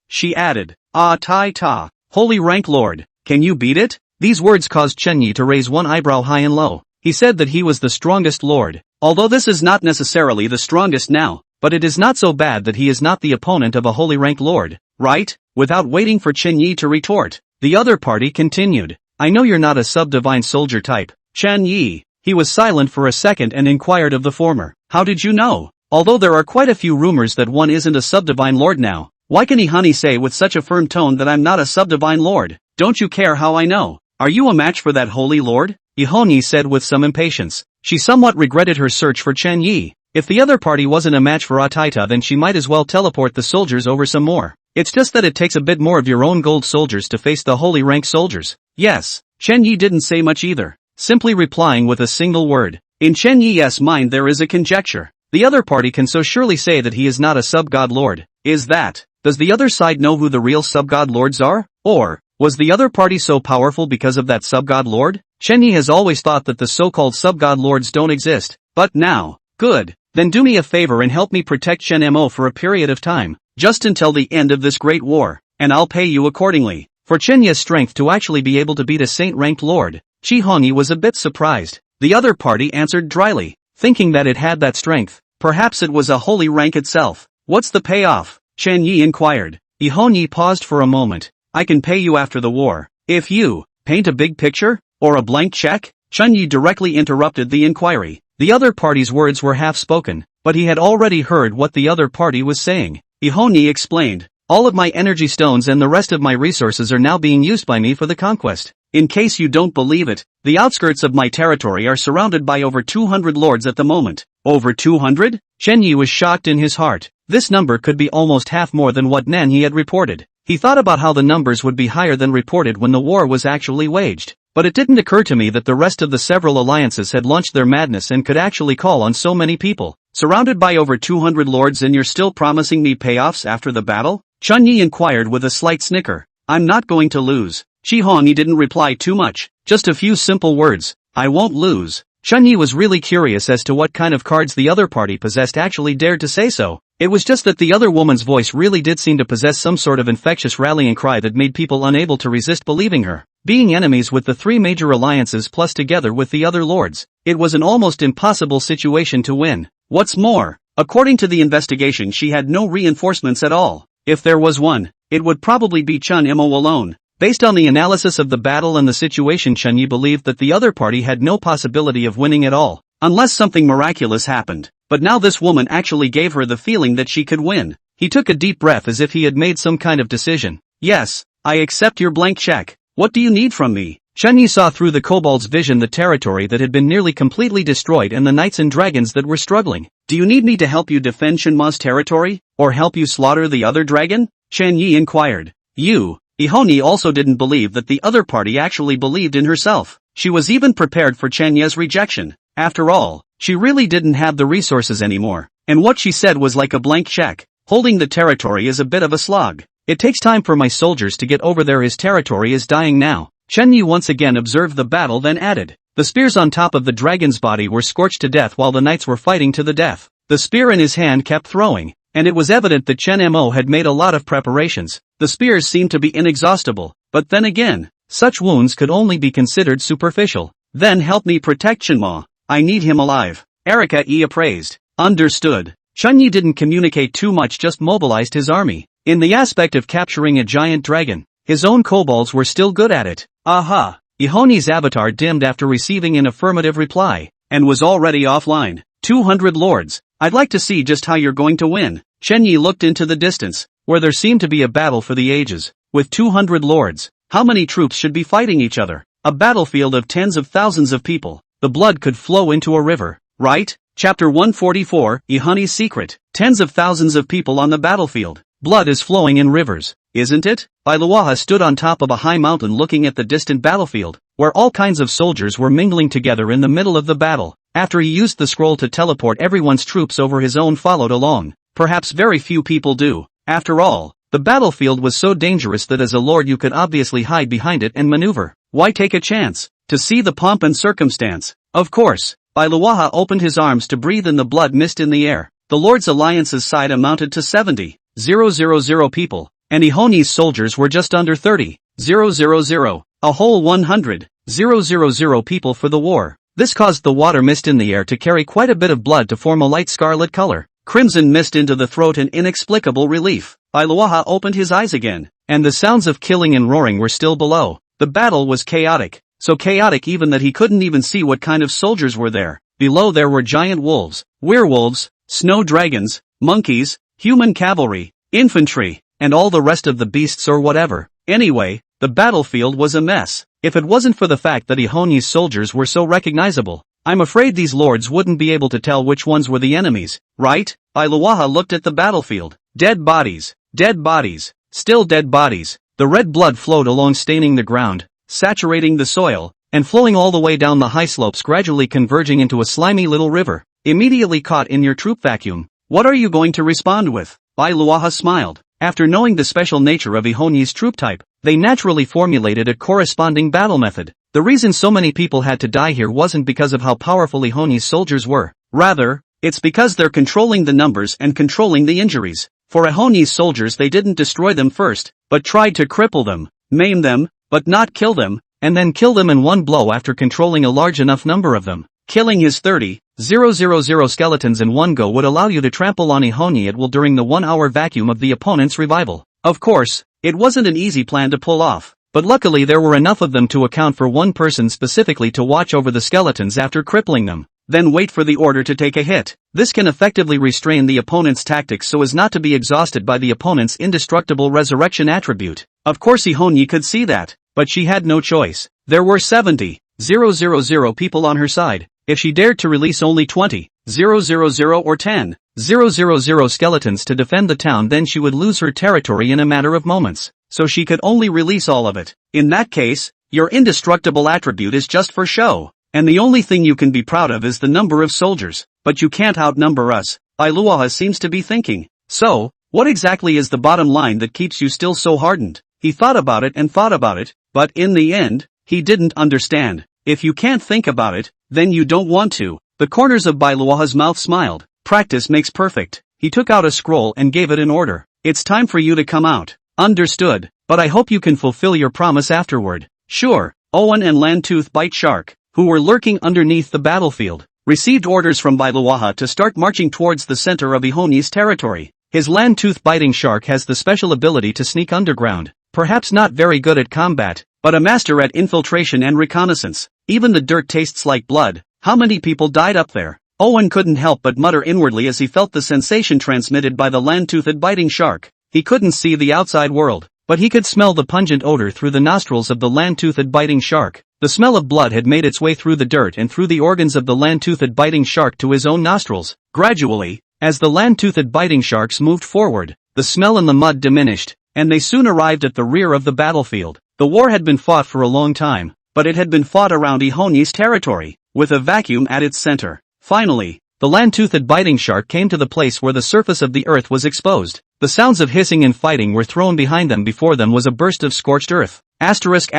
She added, Tai Ta, holy rank lord, can you beat it? These words caused Chen Yi to raise one eyebrow high and low. He said that he was the strongest lord. Although this is not necessarily the strongest now, but it is not so bad that he is not the opponent of a holy rank lord, right? Without waiting for Chen Yi to retort, the other party continued. I know you're not a sub-divine soldier type, Chen Yi. He was silent for a second and inquired of the former. How did you know? Although there are quite a few rumors that one isn't a sub-divine lord now, why can Ihonyi say with such a firm tone that I'm not a sub-divine lord? Don't you care how I know? Are you a match for that holy lord? Ihonyi said with some impatience. She somewhat regretted her search for Chen Yi. If the other party wasn't a match for Ataita, then she might as well teleport the soldiers over some more. It's just that it takes a bit more of your own gold soldiers to face the holy rank soldiers. Yes. Chen Yi didn't say much either, simply replying with a single word. In Chen Yi's mind there is a conjecture. The other party can so surely say that he is not a sub-god lord. Is that? Does the other side know who the real sub-god lords are? Or, was the other party so powerful because of that sub-god lord? Chen Yi has always thought that the so-called sub-god lords don't exist. But now, good. Then do me a favor and help me protect Chen Mo for a period of time, just until the end of this great war, and I'll pay you accordingly. For Chen Yi's strength to actually be able to beat a saint-ranked lord, Chihongyi was a bit surprised. The other party answered dryly, thinking that it had that strength. Perhaps it was a holy rank itself. What's the payoff? Chen Yi inquired. Ihonyi paused for a moment. I can pay you after the war. If you paint a big picture? Or a blank check? Chunyi directly interrupted the inquiry. The other party's words were half-spoken, but he had already heard what the other party was saying. Ihoni explained, all of my energy stones and the rest of my resources are now being used by me for the conquest. In case you don't believe it, the outskirts of my territory are surrounded by over 200 lords at the moment. Over 200? Chunyi was shocked in his heart. This number could be almost half more than what Nanhe had reported. He thought about how the numbers would be higher than reported when the war was actually waged. But it didn't occur to me that the rest of the several alliances had launched their madness and could actually call on so many people. Surrounded by over 200 lords and you're still promising me payoffs after the battle? Chunyi inquired with a slight snicker. I'm not going to lose. Shihoni didn't reply too much, just a few simple words. I won't lose. Chunyi was really curious as to what kind of cards the other party possessed actually dared to say so. It was just that the other woman's voice really did seem to possess some sort of infectious rallying cry that made people unable to resist believing her. Being enemies with the three major alliances plus together with the other lords, it was an almost impossible situation to win. What's more, according to the investigation she had no reinforcements at all. If there was one, it would probably be Chun Imo alone. Based on the analysis of the battle and the situation, Chunyi believed that the other party had no possibility of winning at all, unless something miraculous happened. But now this woman actually gave her the feeling that she could win. He took a deep breath as if he had made some kind of decision. Yes, I accept your blank check. What do you need from me? Chunyi saw through the kobold's vision the territory that had been nearly completely destroyed and the knights and dragons that were struggling. Do you need me to help you defend Shinma's territory? Or help you slaughter the other dragon? Chunyi inquired. Ihoni also didn't believe that the other party actually believed in herself. She was even prepared for Chanye's rejection. After all, she really didn't have the resources anymore. And what she said was like a blank check. Holding the territory is a bit of a slog. It takes time for my soldiers to get over there. His territory is dying now. Chunyi once again observed the battle, then added. The spears on top of the dragon's body were scorched to death while the knights were fighting to the death. The spear in his hand kept throwing, and it was evident that Chen Mo had made a lot of preparations. The spears seemed to be inexhaustible, but then again, such wounds could only be considered superficial. Then help me protect Shinma. I need him alive. Erika appraised. Understood. Chunyi didn't communicate too much, just mobilized his army. In the aspect of capturing a giant dragon, his own kobolds were still good at it. Aha! Ihoni's avatar dimmed after receiving an affirmative reply, and was already offline. 200 lords. I'd like to see just how you're going to win. Chunyi looked into the distance, where there seemed to be a battle for the ages. With 200 lords, how many troops should be fighting each other? A battlefield of tens of thousands of people. The blood could flow into a river, right? Chapter 144, Ihoni's Secret. Tens of thousands of people on the battlefield. Blood is flowing in rivers, isn't it? Bailuaha stood on top of a high mountain looking at the distant battlefield, where all kinds of soldiers were mingling together in the middle of the battle. After he used the scroll to teleport everyone's troops over, his own followed along. Perhaps very few people do. After all, the battlefield was so dangerous that as a lord you could obviously hide behind it and maneuver. Why take a chance? To see the pomp and circumstance. Of course. Bailuaha opened his arms to breathe in the blood mist in the air. The Lord's Alliance's side amounted to 70,000 people, and Ihoni's soldiers were just under 30,000, a whole 100,000 people for the war. This caused the water mist in the air to carry quite a bit of blood to form a light scarlet color. Crimson mist into the throat and inexplicable relief. Bailuaha opened his eyes again, and the sounds of killing and roaring were still below. The battle was chaotic. So chaotic even that he couldn't even see what kind of soldiers were there. Below there were giant wolves, werewolves, snow dragons, monkeys, human cavalry, infantry, and all the rest of the beasts or whatever. Anyway, the battlefield was a mess. If it wasn't for the fact that Ihoni's soldiers were so recognizable, I'm afraid these lords wouldn't be able to tell which ones were the enemies, right? Bailuaha looked at the battlefield. Dead bodies, still dead bodies. The red blood flowed along, staining the ground, saturating the soil, and flowing all the way down the high slopes, gradually converging into a slimy little river. Immediately caught in your troop vacuum. What are you going to respond with? Bailuaha smiled. After knowing the special nature of Ihoni's troop type, they naturally formulated a corresponding battle method. The reason so many people had to die here wasn't because of how powerful Ihoni's soldiers were. Rather, it's because they're controlling the numbers and controlling the injuries. For Ihoni's soldiers, they didn't destroy them first, but tried to cripple them, maim them, but not kill them, and then kill them in one blow after controlling a large enough number of them. Killing his 30,000 skeletons in one go would allow you to trample on Ihoni at will during the 1 hour vacuum of the opponent's revival. Of course, it wasn't an easy plan to pull off, but luckily there were enough of them to account for one person specifically to watch over the skeletons after crippling them. Then wait for the order to take a hit. This can effectively restrain the opponent's tactics so as not to be exhausted by the opponent's indestructible resurrection attribute. Of course Ihonyi could see that, but she had no choice. There were 70,000 people on her side. If she dared to release only 20,000 or 10,000 skeletons to defend the town, then she would lose her territory in a matter of moments. So she could only release all of it. In that case, your indestructible attribute is just for show. And the only thing you can be proud of is the number of soldiers. But you can't outnumber us, Bailuoha seems to be thinking. So, what exactly is the bottom line that keeps you still so hardened? He thought about it, but in the end, he didn't understand. If you can't think about it, then you don't want to. The corners of Bailuoha's mouth smiled. Practice makes perfect. He took out a scroll and gave it an order. It's time for you to come out. Understood, but I hope you can fulfill your promise afterward. Sure. Owen and Lantooth Bite Shark, who were lurking underneath the battlefield, received orders from Bailuoha to start marching towards the center of Ihonyi's territory. His Lantooth Biting Shark has the special ability to sneak underground. Perhaps not very good at combat, but a master at infiltration and reconnaissance. Even the dirt tastes like blood. How many people died up there? Owen couldn't help but mutter inwardly as he felt the sensation transmitted by the Lantoothed Biting Shark. He couldn't see the outside world, but he could smell the pungent odor through the nostrils of the Lantoothed Biting Shark. The smell of blood had made its way through the dirt and through the organs of the Lantoothed Biting Shark to his own nostrils. Gradually, as the Lantoothed Biting Sharks moved forward, the smell in the mud diminished, and they soon arrived at the rear of the battlefield. The war had been fought for a long time, but it had been fought around Ihonyi's territory, with a vacuum at its center. Finally, the Lantoothed Biting Shark came to the place where the surface of the earth was exposed. The sounds of hissing and fighting were thrown behind them. Before them was a burst of scorched earth. Asterisk.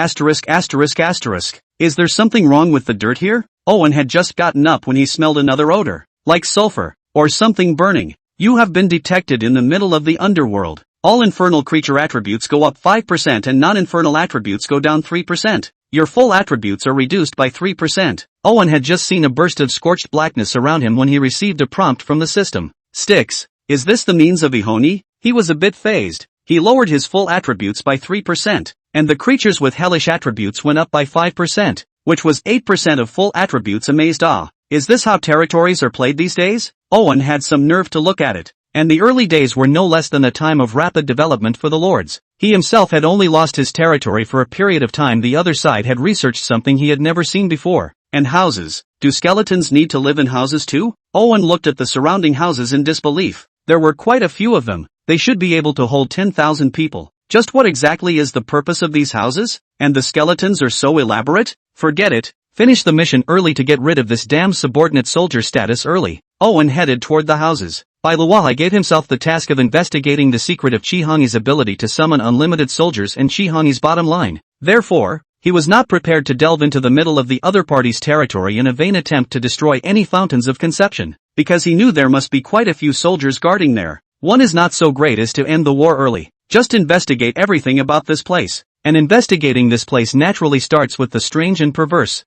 Is there something wrong with the dirt here? Owen had just gotten up when he smelled another odor, like sulfur, or something burning. You have been detected in the middle of the underworld. All infernal creature attributes go up 5% and non-infernal attributes go down 3%. Your full attributes are reduced by 3%. Owen had just seen a burst of scorched blackness around him when he received a prompt from the system. Styx, is this the means of Ihonyi? He was a bit phased. He lowered his full attributes by 3%, and the creatures with hellish attributes went up by 5%, which was 8% of full attributes. Amazed. Is this how territories are played these days? Owen had some nerve to look at it. And the early days were no less than a time of rapid development for the lords. He himself had only lost his territory for a period of time. The other side had researched something he had never seen before. And houses. Do skeletons need to live in houses too? Owen looked at the surrounding houses in disbelief. There were quite a few of them. They should be able to hold 10,000 people. Just what exactly is the purpose of these houses? And the skeletons are so elaborate? Forget it. Finish the mission early to get rid of this damn subordinate soldier status early. Owen headed toward the houses. Bailuoha gave himself the task of investigating the secret of Chihonyi's ability to summon unlimited soldiers and Chihonyi's bottom line. Therefore, he was not prepared to delve into the middle of the other party's territory in a vain attempt to destroy any fountains of conception, because he knew there must be quite a few soldiers guarding there. One is not so great as to end the war early. Just investigate everything about this place. And investigating this place naturally starts with the strange and perverse.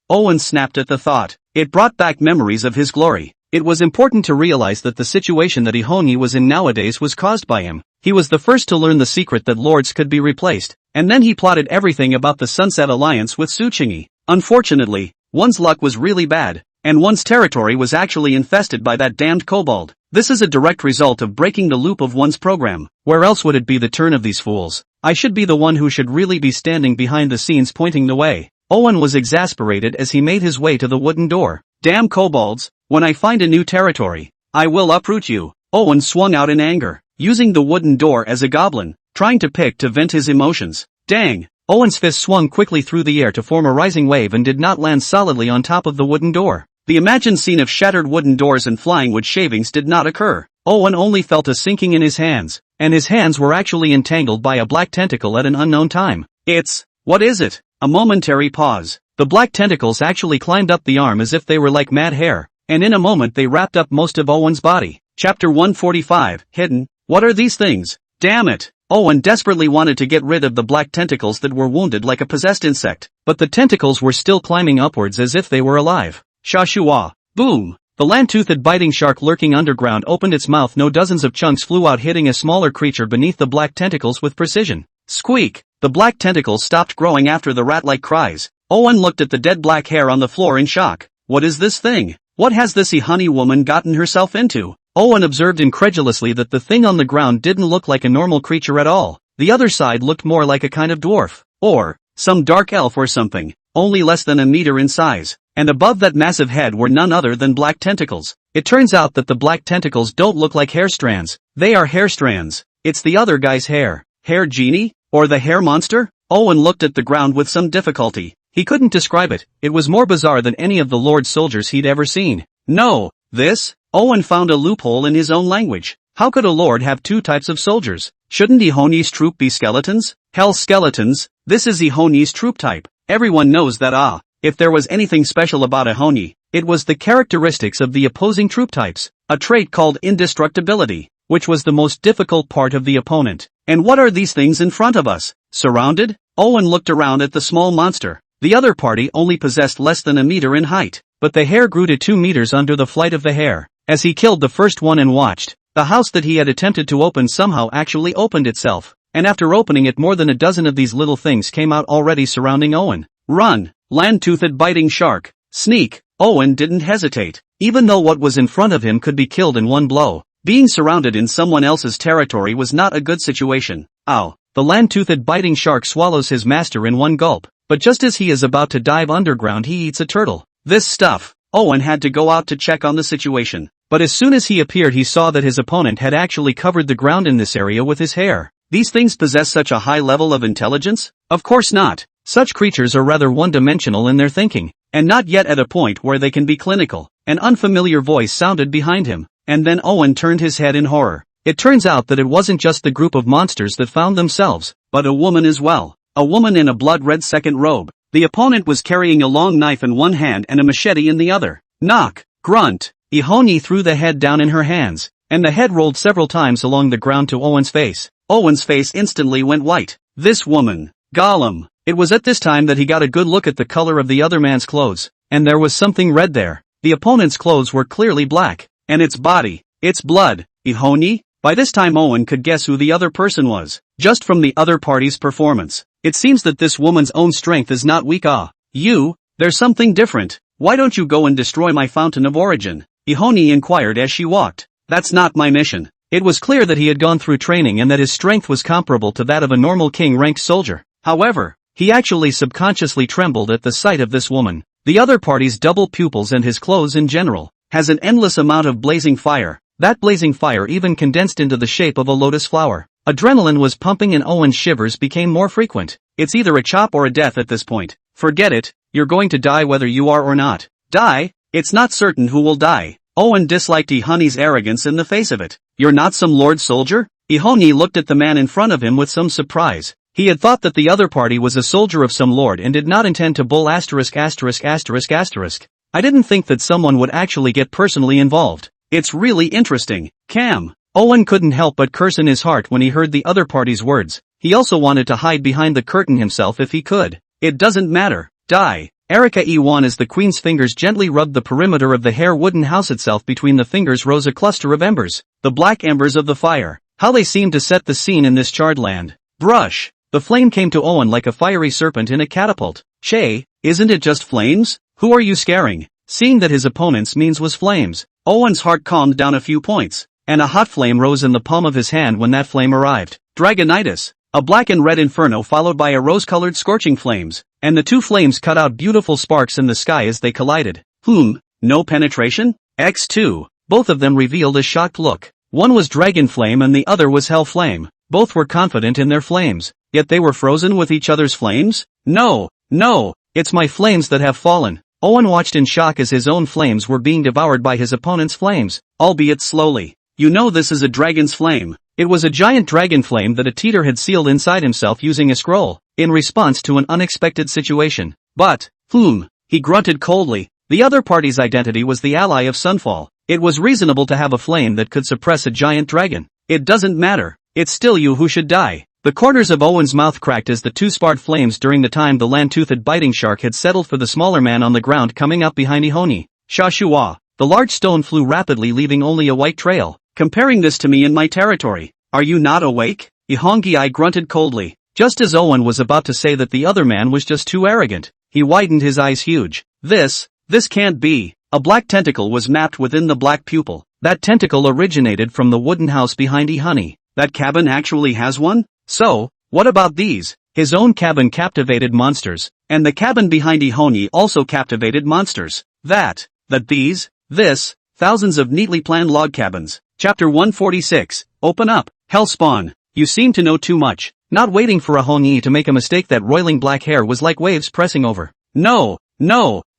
Owen snapped at the thought. It brought back memories of his glory. It was important to realize that the situation that Ihonyi was in nowadays was caused by him. He was the first to learn the secret that lords could be replaced, and then he plotted everything about the Sunset Alliance with Suchingi. Unfortunately, one's luck was really bad, and one's territory was actually infested by that damned kobold. This is a direct result of breaking the loop of one's program. Where else would it be the turn of these fools? I should be the one who should really be standing behind the scenes pointing the way. Owen was exasperated as he made his way to the wooden door. Damn kobolds, when I find a new territory, I will uproot you. Owen swung out in anger, using the wooden door as a goblin, trying to vent his emotions. Dang! Owen's fist swung quickly through the air to form a rising wave and did not land solidly on top of the wooden door. The imagined scene of shattered wooden doors and flying wood shavings did not occur. Owen only felt a sinking in his hands, and his hands were actually entangled by a black tentacle at an unknown time. What is it? A momentary pause. The black tentacles actually climbed up the arm as if they were like mad hair, and in a moment they wrapped up most of Owen's body. Chapter 145, Hidden. What are these things? Damn it! Owen desperately wanted to get rid of the black tentacles that were wounded like a possessed insect, but the tentacles were still climbing upwards as if they were alive. Shashua! Boom! The Lantoothed Biting Shark lurking underground opened its mouth. No, dozens of chunks flew out, hitting a smaller creature beneath the black tentacles with precision. Squeak! The black tentacles stopped growing after the rat-like cries. Owen looked at the dead black hair on the floor in shock. What is this thing? What has this honey woman gotten herself into? Owen observed incredulously that the thing on the ground didn't look like a normal creature at all. The other side looked more like a kind of dwarf. Or some dark elf or something, only less than a meter in size. And above that massive head were none other than black tentacles. It turns out that the black tentacles don't look like hair strands. They are hair strands. It's the other guy's hair. Hair genie? Or the hair monster? Owen looked at the ground with some difficulty. He couldn't describe it. It was more bizarre than any of the Lord's soldiers he'd ever seen. No, this? Owen found a loophole in his own language. How could a lord have two types of soldiers? Shouldn't Ihoni's troop be skeletons? Hell, skeletons. This is Ihoni's troop type. Everyone knows that. If there was anything special about Ihoni, it was the characteristics of the opposing troop types, a trait called indestructibility, which was the most difficult part of the opponent. And what are these things in front of us? Surrounded? Owen looked around at the small monster. The other party only possessed less than a meter in height, but the hair grew to 2 meters under the flight of the hair. As he killed the first one and watched, the house that he had attempted to open somehow actually opened itself, and after opening it more than a dozen of these little things came out already surrounding Owen. Run! Land-toothed biting shark! Sneak! Owen didn't hesitate. Even though what was in front of him could be killed in one blow, being surrounded in someone else's territory was not a good situation. Ow! The land-toothed biting shark swallows his master in one gulp, but just as he is about to dive underground he eats a turtle. This stuff! Owen had to go out to check on the situation, but as soon as he appeared he saw that his opponent had actually covered the ground in this area with his hair. These things possess such a high level of intelligence? Of course not. Such creatures are rather one-dimensional in their thinking, and not yet at a point where they can be clinical. An unfamiliar voice sounded behind him, and then Owen turned his head in horror. It turns out that it wasn't just the group of monsters that found themselves, but a woman as well. A woman in a blood-red second robe. The opponent was carrying a long knife in one hand and a machete in the other. Knock! Grunt! Ihoni threw the head down in her hands, and the head rolled several times along the ground to Owen's face. Owen's face instantly went white. This woman. Gollum. It was at this time that he got a good look at the color of the other man's clothes, and there was something red there. The opponent's clothes were clearly black, and its body, its blood. Ihoni? By this time Owen could guess who the other person was, just from the other party's performance. It seems that this woman's own strength is not weak. There's something different. Why don't you go and destroy my fountain of origin? Ihoni inquired as she walked. That's not my mission. It was clear that he had gone through training and that his strength was comparable to that of a normal king-ranked soldier. However, he actually subconsciously trembled at the sight of this woman. The other party's double pupils and his clothes in general has an endless amount of blazing fire. That blazing fire even condensed into the shape of a lotus flower. Adrenaline was pumping and Owen's shivers became more frequent. It's either a chop or a death at this point. Forget it, you're going to die whether you are or not. Die? It's not certain who will die. Owen disliked Ihoni's arrogance in the face of it. You're not some lord soldier? Ihoni looked at the man in front of him with some surprise. He had thought that the other party was a soldier of some lord and did not intend to bull ********. I didn't think that someone would actually get personally involved. It's really interesting. Cam. Owen couldn't help but curse in his heart when he heard the other party's words. He also wanted to hide behind the curtain himself if he could. It doesn't matter. Die. Erica E1 as the queen's fingers gently rubbed the perimeter of the hair wooden house itself. Between the fingers rose a cluster of embers. The black embers of the fire. How they seemed to set the scene in this charred land. Brush. The flame came to Owen like a fiery serpent in a catapult. Che, isn't it just flames? Who are you scaring? Seeing that his opponent's means was flames, Owen's heart calmed down a few points, and a hot flame rose in the palm of his hand when that flame arrived. Dragonitis. A black and red inferno followed by a rose-colored scorching flames, and the two flames cut out beautiful sparks in the sky as they collided. No penetration? X2. Both of them revealed a shocked look. One was dragon flame and the other was hell flame. Both were confident in their flames, yet they were frozen with each other's flames? No, it's my flames that have fallen. Owen watched in shock as his own flames were being devoured by his opponent's flames, albeit slowly. You know this is a dragon's flame. It was a giant dragon flame that a teeter had sealed inside himself using a scroll, in response to an unexpected situation. But, he grunted coldly. The other party's identity was the ally of Sunfall. It was reasonable to have a flame that could suppress a giant dragon. It doesn't matter. It's still you who should die. The corners of Owen's mouth cracked as the two sparred flames during the time the land-toothed biting shark had settled for the smaller man on the ground coming up behind Ihoni. Shashua. The large stone flew rapidly leaving only a white trail. Comparing this to me in my territory. Are you not awake? Ihongi grunted coldly. Just as Owen was about to say that the other man was just too arrogant, he widened his eyes huge. This can't be. A black tentacle was mapped within the black pupil. That tentacle originated from the wooden house behind Honey. That cabin actually has one? So, what about these? His own cabin captivated monsters, and the cabin behind Ihoni also captivated monsters. Thousands of neatly planned log cabins. Chapter 146, Open Up, Hellspawn. You seem to know too much. Not waiting for Ihoni to make a mistake, that roiling black hair was like waves pressing over. No,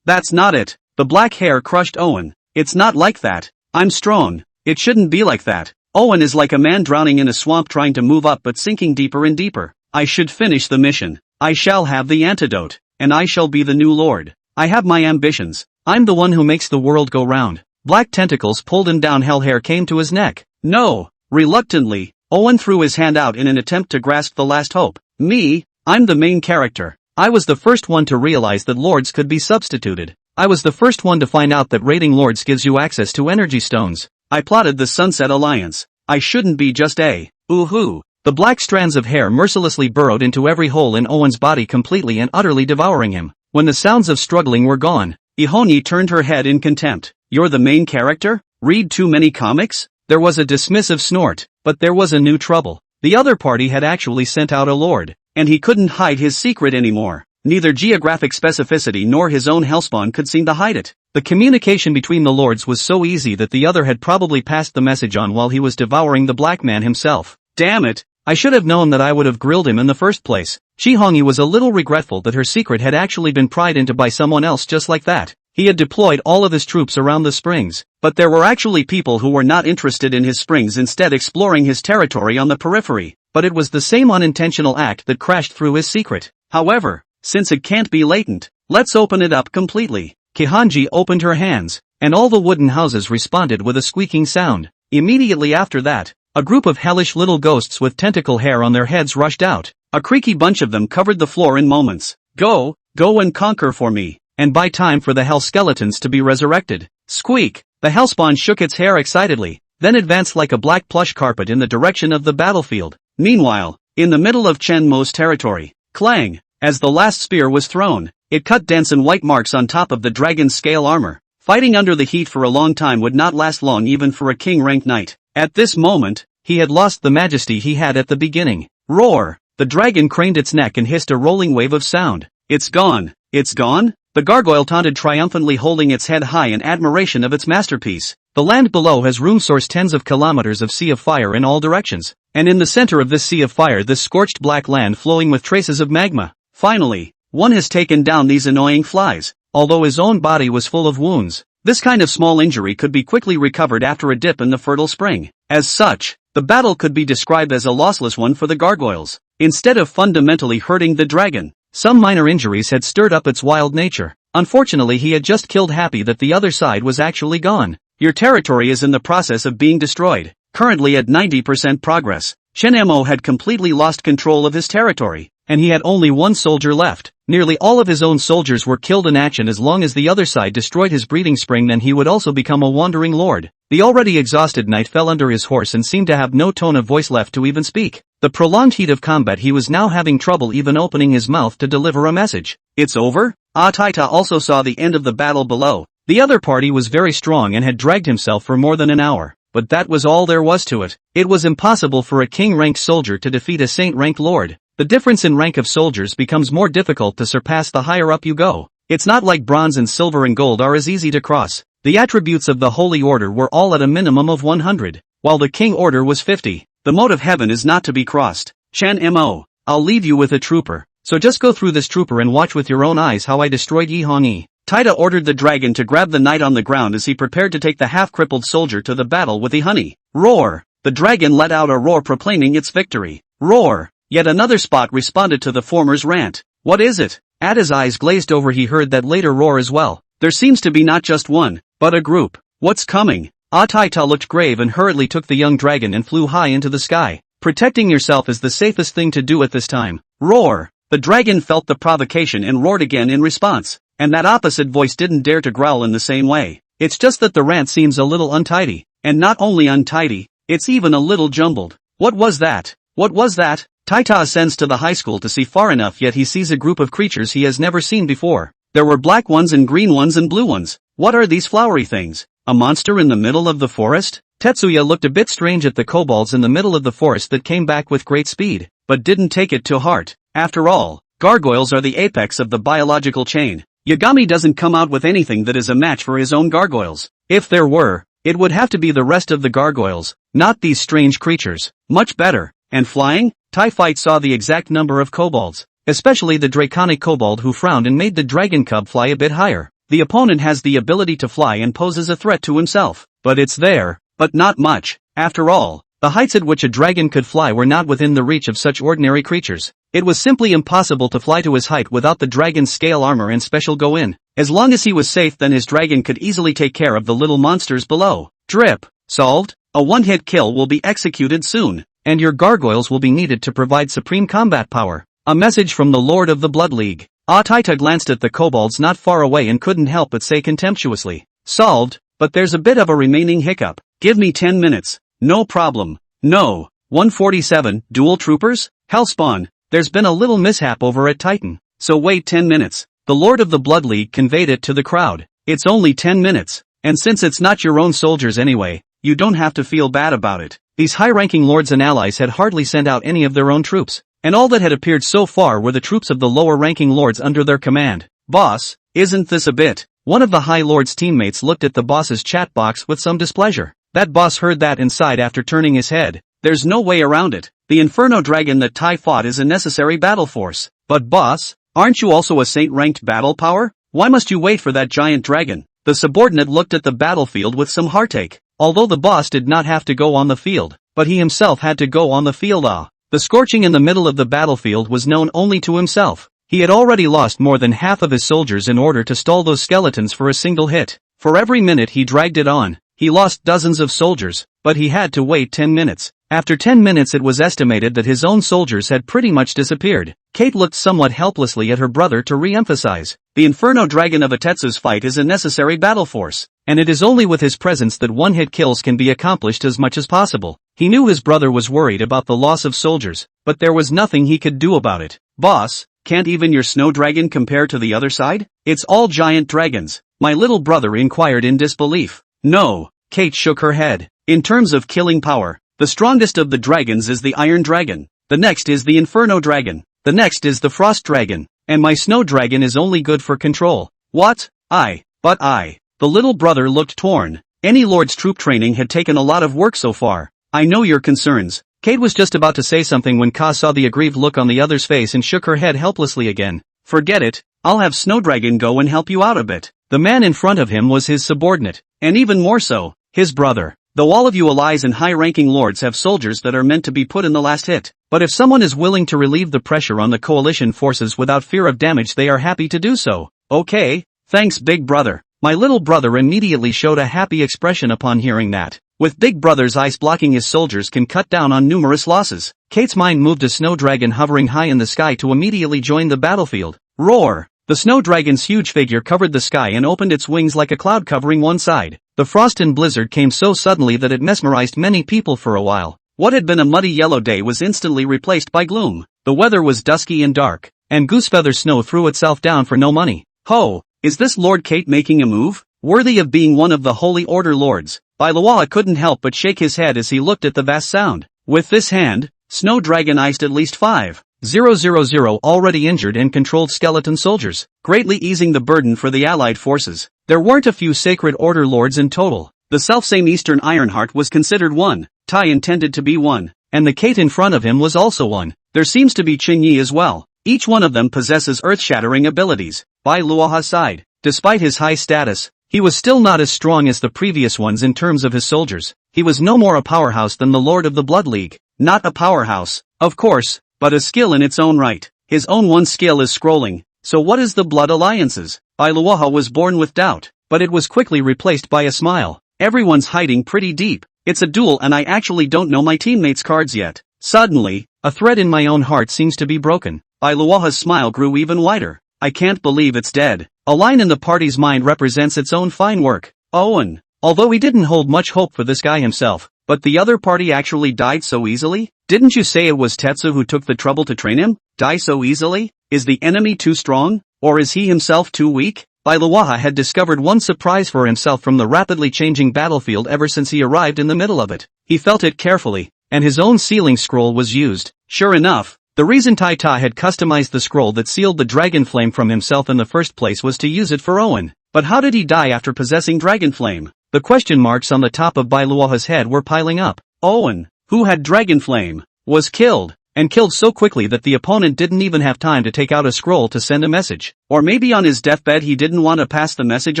that's not it. The black hair crushed Owen. It's not like that. I'm strong. It shouldn't be like that. Owen is like a man drowning in a swamp trying to move up but sinking deeper and deeper. I should finish the mission. I shall have the antidote, and I shall be the new lord. I have my ambitions. I'm the one who makes the world go round. Black tentacles pulled him down. Hell hair came to his neck. No. Reluctantly, Owen threw his hand out in an attempt to grasp the last hope. Me? I'm the main character. I was the first one to realize that lords could be substituted. I was the first one to find out that raiding lords gives you access to energy stones. I plotted the Sunset Alliance. I shouldn't be just a ooh-hoo. The black strands of hair mercilessly burrowed into every hole in Owen's body, completely and utterly devouring him. When the sounds of struggling were gone, Ihoni turned her head in contempt. You're the main character? Read too many comics? There was a dismissive snort, but there was a new trouble. The other party had actually sent out a lord, and he couldn't hide his secret anymore. Neither geographic specificity nor his own hellspawn could seem to hide it. The communication between the lords was so easy that the other had probably passed the message on while he was devouring the black man himself. Damn it! I should have known that I would have grilled him in the first place. Shihongi was a little regretful that her secret had actually been pried into by someone else just like that. He had deployed all of his troops around the springs, but there were actually people who were not interested in his springs, instead exploring his territory on the periphery. But it was the same unintentional act that crashed through his secret. However, since it can't be latent, let's open it up completely. Kihanji opened her hands, and all the wooden houses responded with a squeaking sound. Immediately after that, a group of hellish little ghosts with tentacle hair on their heads rushed out. A creaky bunch of them covered the floor in moments. Go and conquer for me, and buy time for the hell skeletons to be resurrected. Squeak! The hellspawn shook its hair excitedly, then advanced like a black plush carpet in the direction of the battlefield. Meanwhile, in the middle of Chen Mo's territory, clang! As the last spear was thrown, it cut dense and white marks on top of the dragon's scale armor. Fighting under the heat for a long time would not last long, even for a king-ranked knight. At this moment, he had lost the majesty he had at the beginning. Roar! The dragon craned its neck and hissed a rolling wave of sound. It's gone! It's gone? The gargoyle taunted triumphantly, holding its head high in admiration of its masterpiece. The land below has room source tens of kilometers of sea of fire in all directions, and in the center of this sea of fire, this scorched black land flowing with traces of magma. Finally, one has taken down these annoying flies. Although his own body was full of wounds, this kind of small injury could be quickly recovered after a dip in the fertile spring. As such, the battle could be described as a lossless one for the gargoyles. Instead of fundamentally hurting the dragon, some minor injuries had stirred up its wild nature. Unfortunately, he had just killed, happy that the other side was actually gone. Your territory is in the process of being destroyed. Currently at 90% progress, Shen Mo had completely lost control of his territory, and he had only one soldier left. Nearly all of his own soldiers were killed in action. As long as the other side destroyed his breeding spring, then he would also become a wandering lord. The already exhausted knight fell under his horse and seemed to have no tone of voice left to even speak. The prolonged heat of combat, he was now having trouble even opening his mouth to deliver a message. It's over? Taita also saw the end of the battle below. The other party was very strong and had dragged himself for more than an hour. But that was all there was to it. It was impossible for a king-ranked soldier to defeat a saint-ranked lord. The difference in rank of soldiers becomes more difficult to surpass the higher up you go. It's not like bronze and silver and gold are as easy to cross. The attributes of the Holy Order were all at a minimum of 100, while the King Order was 50. The moat of heaven is not to be crossed. Shan Mo, I'll leave you with a trooper. So just go through this trooper and watch with your own eyes how I destroyed Yi Hongyi. Taita ordered the dragon to grab the knight on the ground as he prepared to take the half-crippled soldier to the battle with Ihoni. Roar! The dragon let out a roar proclaiming its victory. Roar! Yet another spot responded to the former's rant. What is it? Ada's eyes glazed over. He heard that later roar as well. There seems to be not just one, but a group. What's coming? Taita looked grave and hurriedly took the young dragon and flew high into the sky. Protecting yourself is the safest thing to do at this time. Roar! The dragon felt the provocation and roared again in response. And that opposite voice didn't dare to growl in the same way. It's just that the rant seems a little untidy. And not only untidy, it's even a little jumbled. What was that? What was that? Taita ascends to the high school to see far enough, yet he sees a group of creatures he has never seen before. There were black ones and green ones and blue ones. What are these flowery things? A monster in the middle of the forest? Tetsuya looked a bit strange at the kobolds in the middle of the forest that came back with great speed, but didn't take it to heart. After all, gargoyles are the apex of the biological chain. Yagami doesn't come out with anything that is a match for his own gargoyles. If there were, it would have to be the rest of the gargoyles, not these strange creatures. Much better. And flying? Tai Fight saw the exact number of kobolds, especially the draconic kobold who frowned and made the dragon cub fly a bit higher. The opponent has the ability to fly and poses a threat to himself. But it's there, but not much. After all, the heights at which a dragon could fly were not within the reach of such ordinary creatures. It was simply impossible to fly to his height without the dragon's scale armor and special go-in. As long as he was safe, then his dragon could easily take care of the little monsters below. Drip. Solved. A one-hit kill will be executed soon, and your gargoyles will be needed to provide supreme combat power. A message from the Lord of the Blood League. Taita glanced at the kobolds not far away and couldn't help but say contemptuously, solved, but there's a bit of a remaining hiccup. Give me 10 minutes. No problem. No. 147, dual troopers? Hellspawn, there's been a little mishap over at Titan, so wait 10 minutes. The Lord of the Blood League conveyed it to the crowd. It's only 10 minutes, and since it's not your own soldiers anyway, you don't have to feel bad about it. These high-ranking lords and allies had hardly sent out any of their own troops, and all that had appeared so far were the troops of the lower-ranking lords under their command. Boss, isn't this a bit? One of the High Lord's teammates looked at the boss's chat box with some displeasure. That boss heard that and sighed after turning his head. There's no way around it. The Inferno Dragon that Tai fought is a necessary battle force. But boss, aren't you also a saint-ranked battle power? Why must you wait for that giant dragon? The subordinate looked at the battlefield with some heartache. Although the boss did not have to go on the field, but he himself had to go on the field. The scorching in the middle of the battlefield was known only to himself. He had already lost more than half of his soldiers in order to stall those skeletons for a single hit. For every minute he dragged it on, he lost dozens of soldiers, but he had to wait 10 minutes. After 10 minutes it was estimated that his own soldiers had pretty much disappeared. Kate looked somewhat helplessly at her brother to re-emphasize. The Inferno Dragon of Atetsu's fight is a necessary battle force, and it is only with his presence that one-hit kills can be accomplished as much as possible. He knew his brother was worried about the loss of soldiers, but there was nothing he could do about it. Boss, can't even your snow dragon compare to the other side? It's all giant dragons. My little brother inquired in disbelief. No, Kate shook her head. In terms of killing power, the strongest of the dragons is the Iron Dragon. The next is the Inferno Dragon. The next is the Frost Dragon. And my Snow Dragon is only good for control. What? But the little brother looked torn. Any lord's troop training had taken a lot of work so far. I know your concerns. Kate was just about to say something when Ka saw the aggrieved look on the other's face and shook her head helplessly again. Forget it, I'll have Snow Dragon go and help you out a bit. The man in front of him was his subordinate, and even more so, his brother. Though all of you allies and high-ranking lords have soldiers that are meant to be put in the last hit. But if someone is willing to relieve the pressure on the coalition forces without fear of damage, they are happy to do so. Okay, thanks big brother. My little brother immediately showed a happy expression upon hearing that. With big brother's ice blocking his soldiers can cut down on numerous losses. Kate's mind moved a snow dragon hovering high in the sky to immediately join the battlefield. Roar! The snow dragon's huge figure covered the sky and opened its wings like a cloud covering one side. The frost and blizzard came so suddenly that it mesmerized many people for a while. What had been a muddy yellow day was instantly replaced by gloom. The weather was dusky and dark, and goosefeather snow threw itself down for no money. Ho! Is this Lord Kate making a move? Worthy of being one of the Holy Order Lords. Bailawa couldn't help but shake his head as he looked at the vast sound. With this hand, Snow Dragon iced at least 5,000 already injured and controlled skeleton soldiers, greatly easing the burden for the allied forces. There weren't a few Sacred Order Lords in total. The selfsame Eastern Ironheart was considered one, Tai intended to be one, and the Kate in front of him was also one. There seems to be Qingyi as well. Each one of them possesses earth-shattering abilities. Bai Luoha sighed. Despite his high status, he was still not as strong as the previous ones in terms of his soldiers. He was no more a powerhouse than the Lord of the Blood League. Not a powerhouse, of course, but a skill in its own right. His own one skill is scrolling. So what is the Blood Alliances? Bai Luoha was born with doubt, but it was quickly replaced by a smile. Everyone's hiding pretty deep. It's a duel and I actually don't know my teammates' cards yet. Suddenly, a thread in my own heart seems to be broken. Bai Luoha's smile grew even wider. I can't believe it's dead. A line in the party's mind represents its own fine work. Owen. Although he didn't hold much hope for this guy himself, but the other party actually died so easily? Didn't you say it was Tetsu who took the trouble to train him? Die so easily? Is the enemy too strong? Or is he himself too weak? Bailuaha had discovered one surprise for himself from the rapidly changing battlefield ever since he arrived in the middle of it. He felt it carefully, and his own sealing scroll was used. Sure enough, the reason Tai Tai had customized the scroll that sealed the dragon flame from himself in the first place was to use it for Owen. But how did he die after possessing dragon flame? The question marks on the top of Bailuaha's head were piling up. Owen, who had dragon flame, was killed, and killed so quickly that the opponent didn't even have time to take out a scroll to send a message. Or maybe on his deathbed he didn't want to pass the message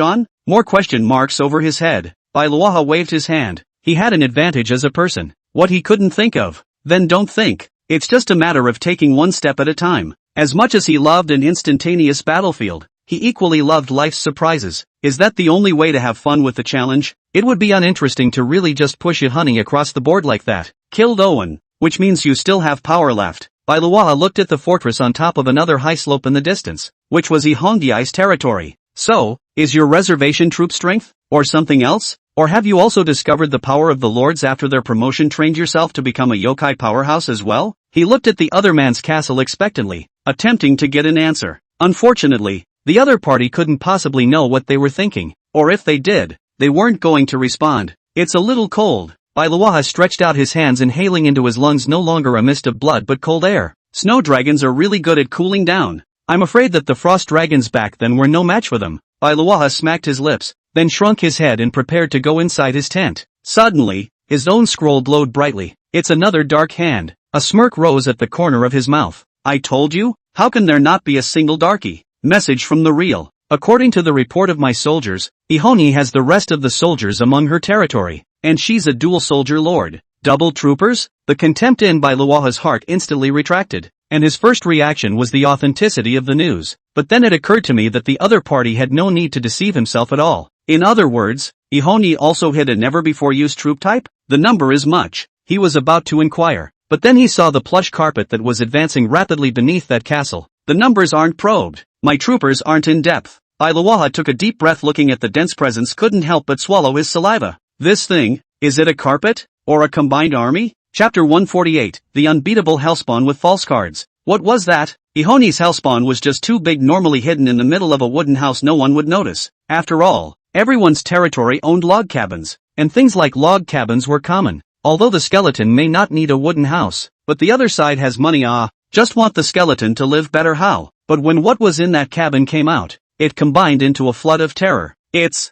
on? More question marks over his head. Bailuaha waved his hand. He had an advantage as a person. What he couldn't think of. Then don't think. It's just a matter of taking one step at a time. As much as he loved an instantaneous battlefield, he equally loved life's surprises. Is that the only way to have fun with the challenge? It would be uninteresting to really just push your honey across the board like that. Killed Owen. Which means you still have power left. Bailuaha looked at the fortress on top of another high slope in the distance, which was Ihongdiai's territory. So, is your reservation troop strength? Or something else? Or have you also discovered the power of the lords after their promotion, trained yourself to become a yokai powerhouse as well? He looked at the other man's castle expectantly, attempting to get an answer. Unfortunately, the other party couldn't possibly know what they were thinking, or if they did, they weren't going to respond. It's a little cold. Bailuaha stretched out his hands, inhaling into his lungs no longer a mist of blood but cold air. Snow dragons are really good at cooling down. I'm afraid that the frost dragons back then were no match for them. Bailuaha smacked his lips, then shrunk his head and prepared to go inside his tent. Suddenly, his own scroll glowed brightly. It's another dark hand. A smirk rose at the corner of his mouth. I told you? How can there not be a single darkie? Message from the real. According to the report of my soldiers, Ihoni has the rest of the soldiers among her territory. And she's a dual soldier lord. Double troopers? The contempt in Bailuaha's heart instantly retracted, and his first reaction was the authenticity of the news. But then it occurred to me that the other party had no need to deceive himself at all. In other words, Ihoni also hid a never-before-used troop type? The number is much. He was about to inquire, but then he saw the plush carpet that was advancing rapidly beneath that castle. The numbers aren't probed. My troopers aren't in depth. Bailuaha took a deep breath. Looking at the dense presence, couldn't help but swallow his saliva. This thing, is it a carpet? Or a combined army? Chapter 148, The Unbeatable Hellspawn with False Cards. What was that? Ihoni's hellspawn was just too big. Normally hidden in the middle of a wooden house, no one would notice. After all, everyone's territory owned log cabins, and things like log cabins were common. Although the skeleton may not need a wooden house, but the other side has money. Just want the skeleton to live better. How? But when what was in that cabin came out, it combined into a flood of terror. It's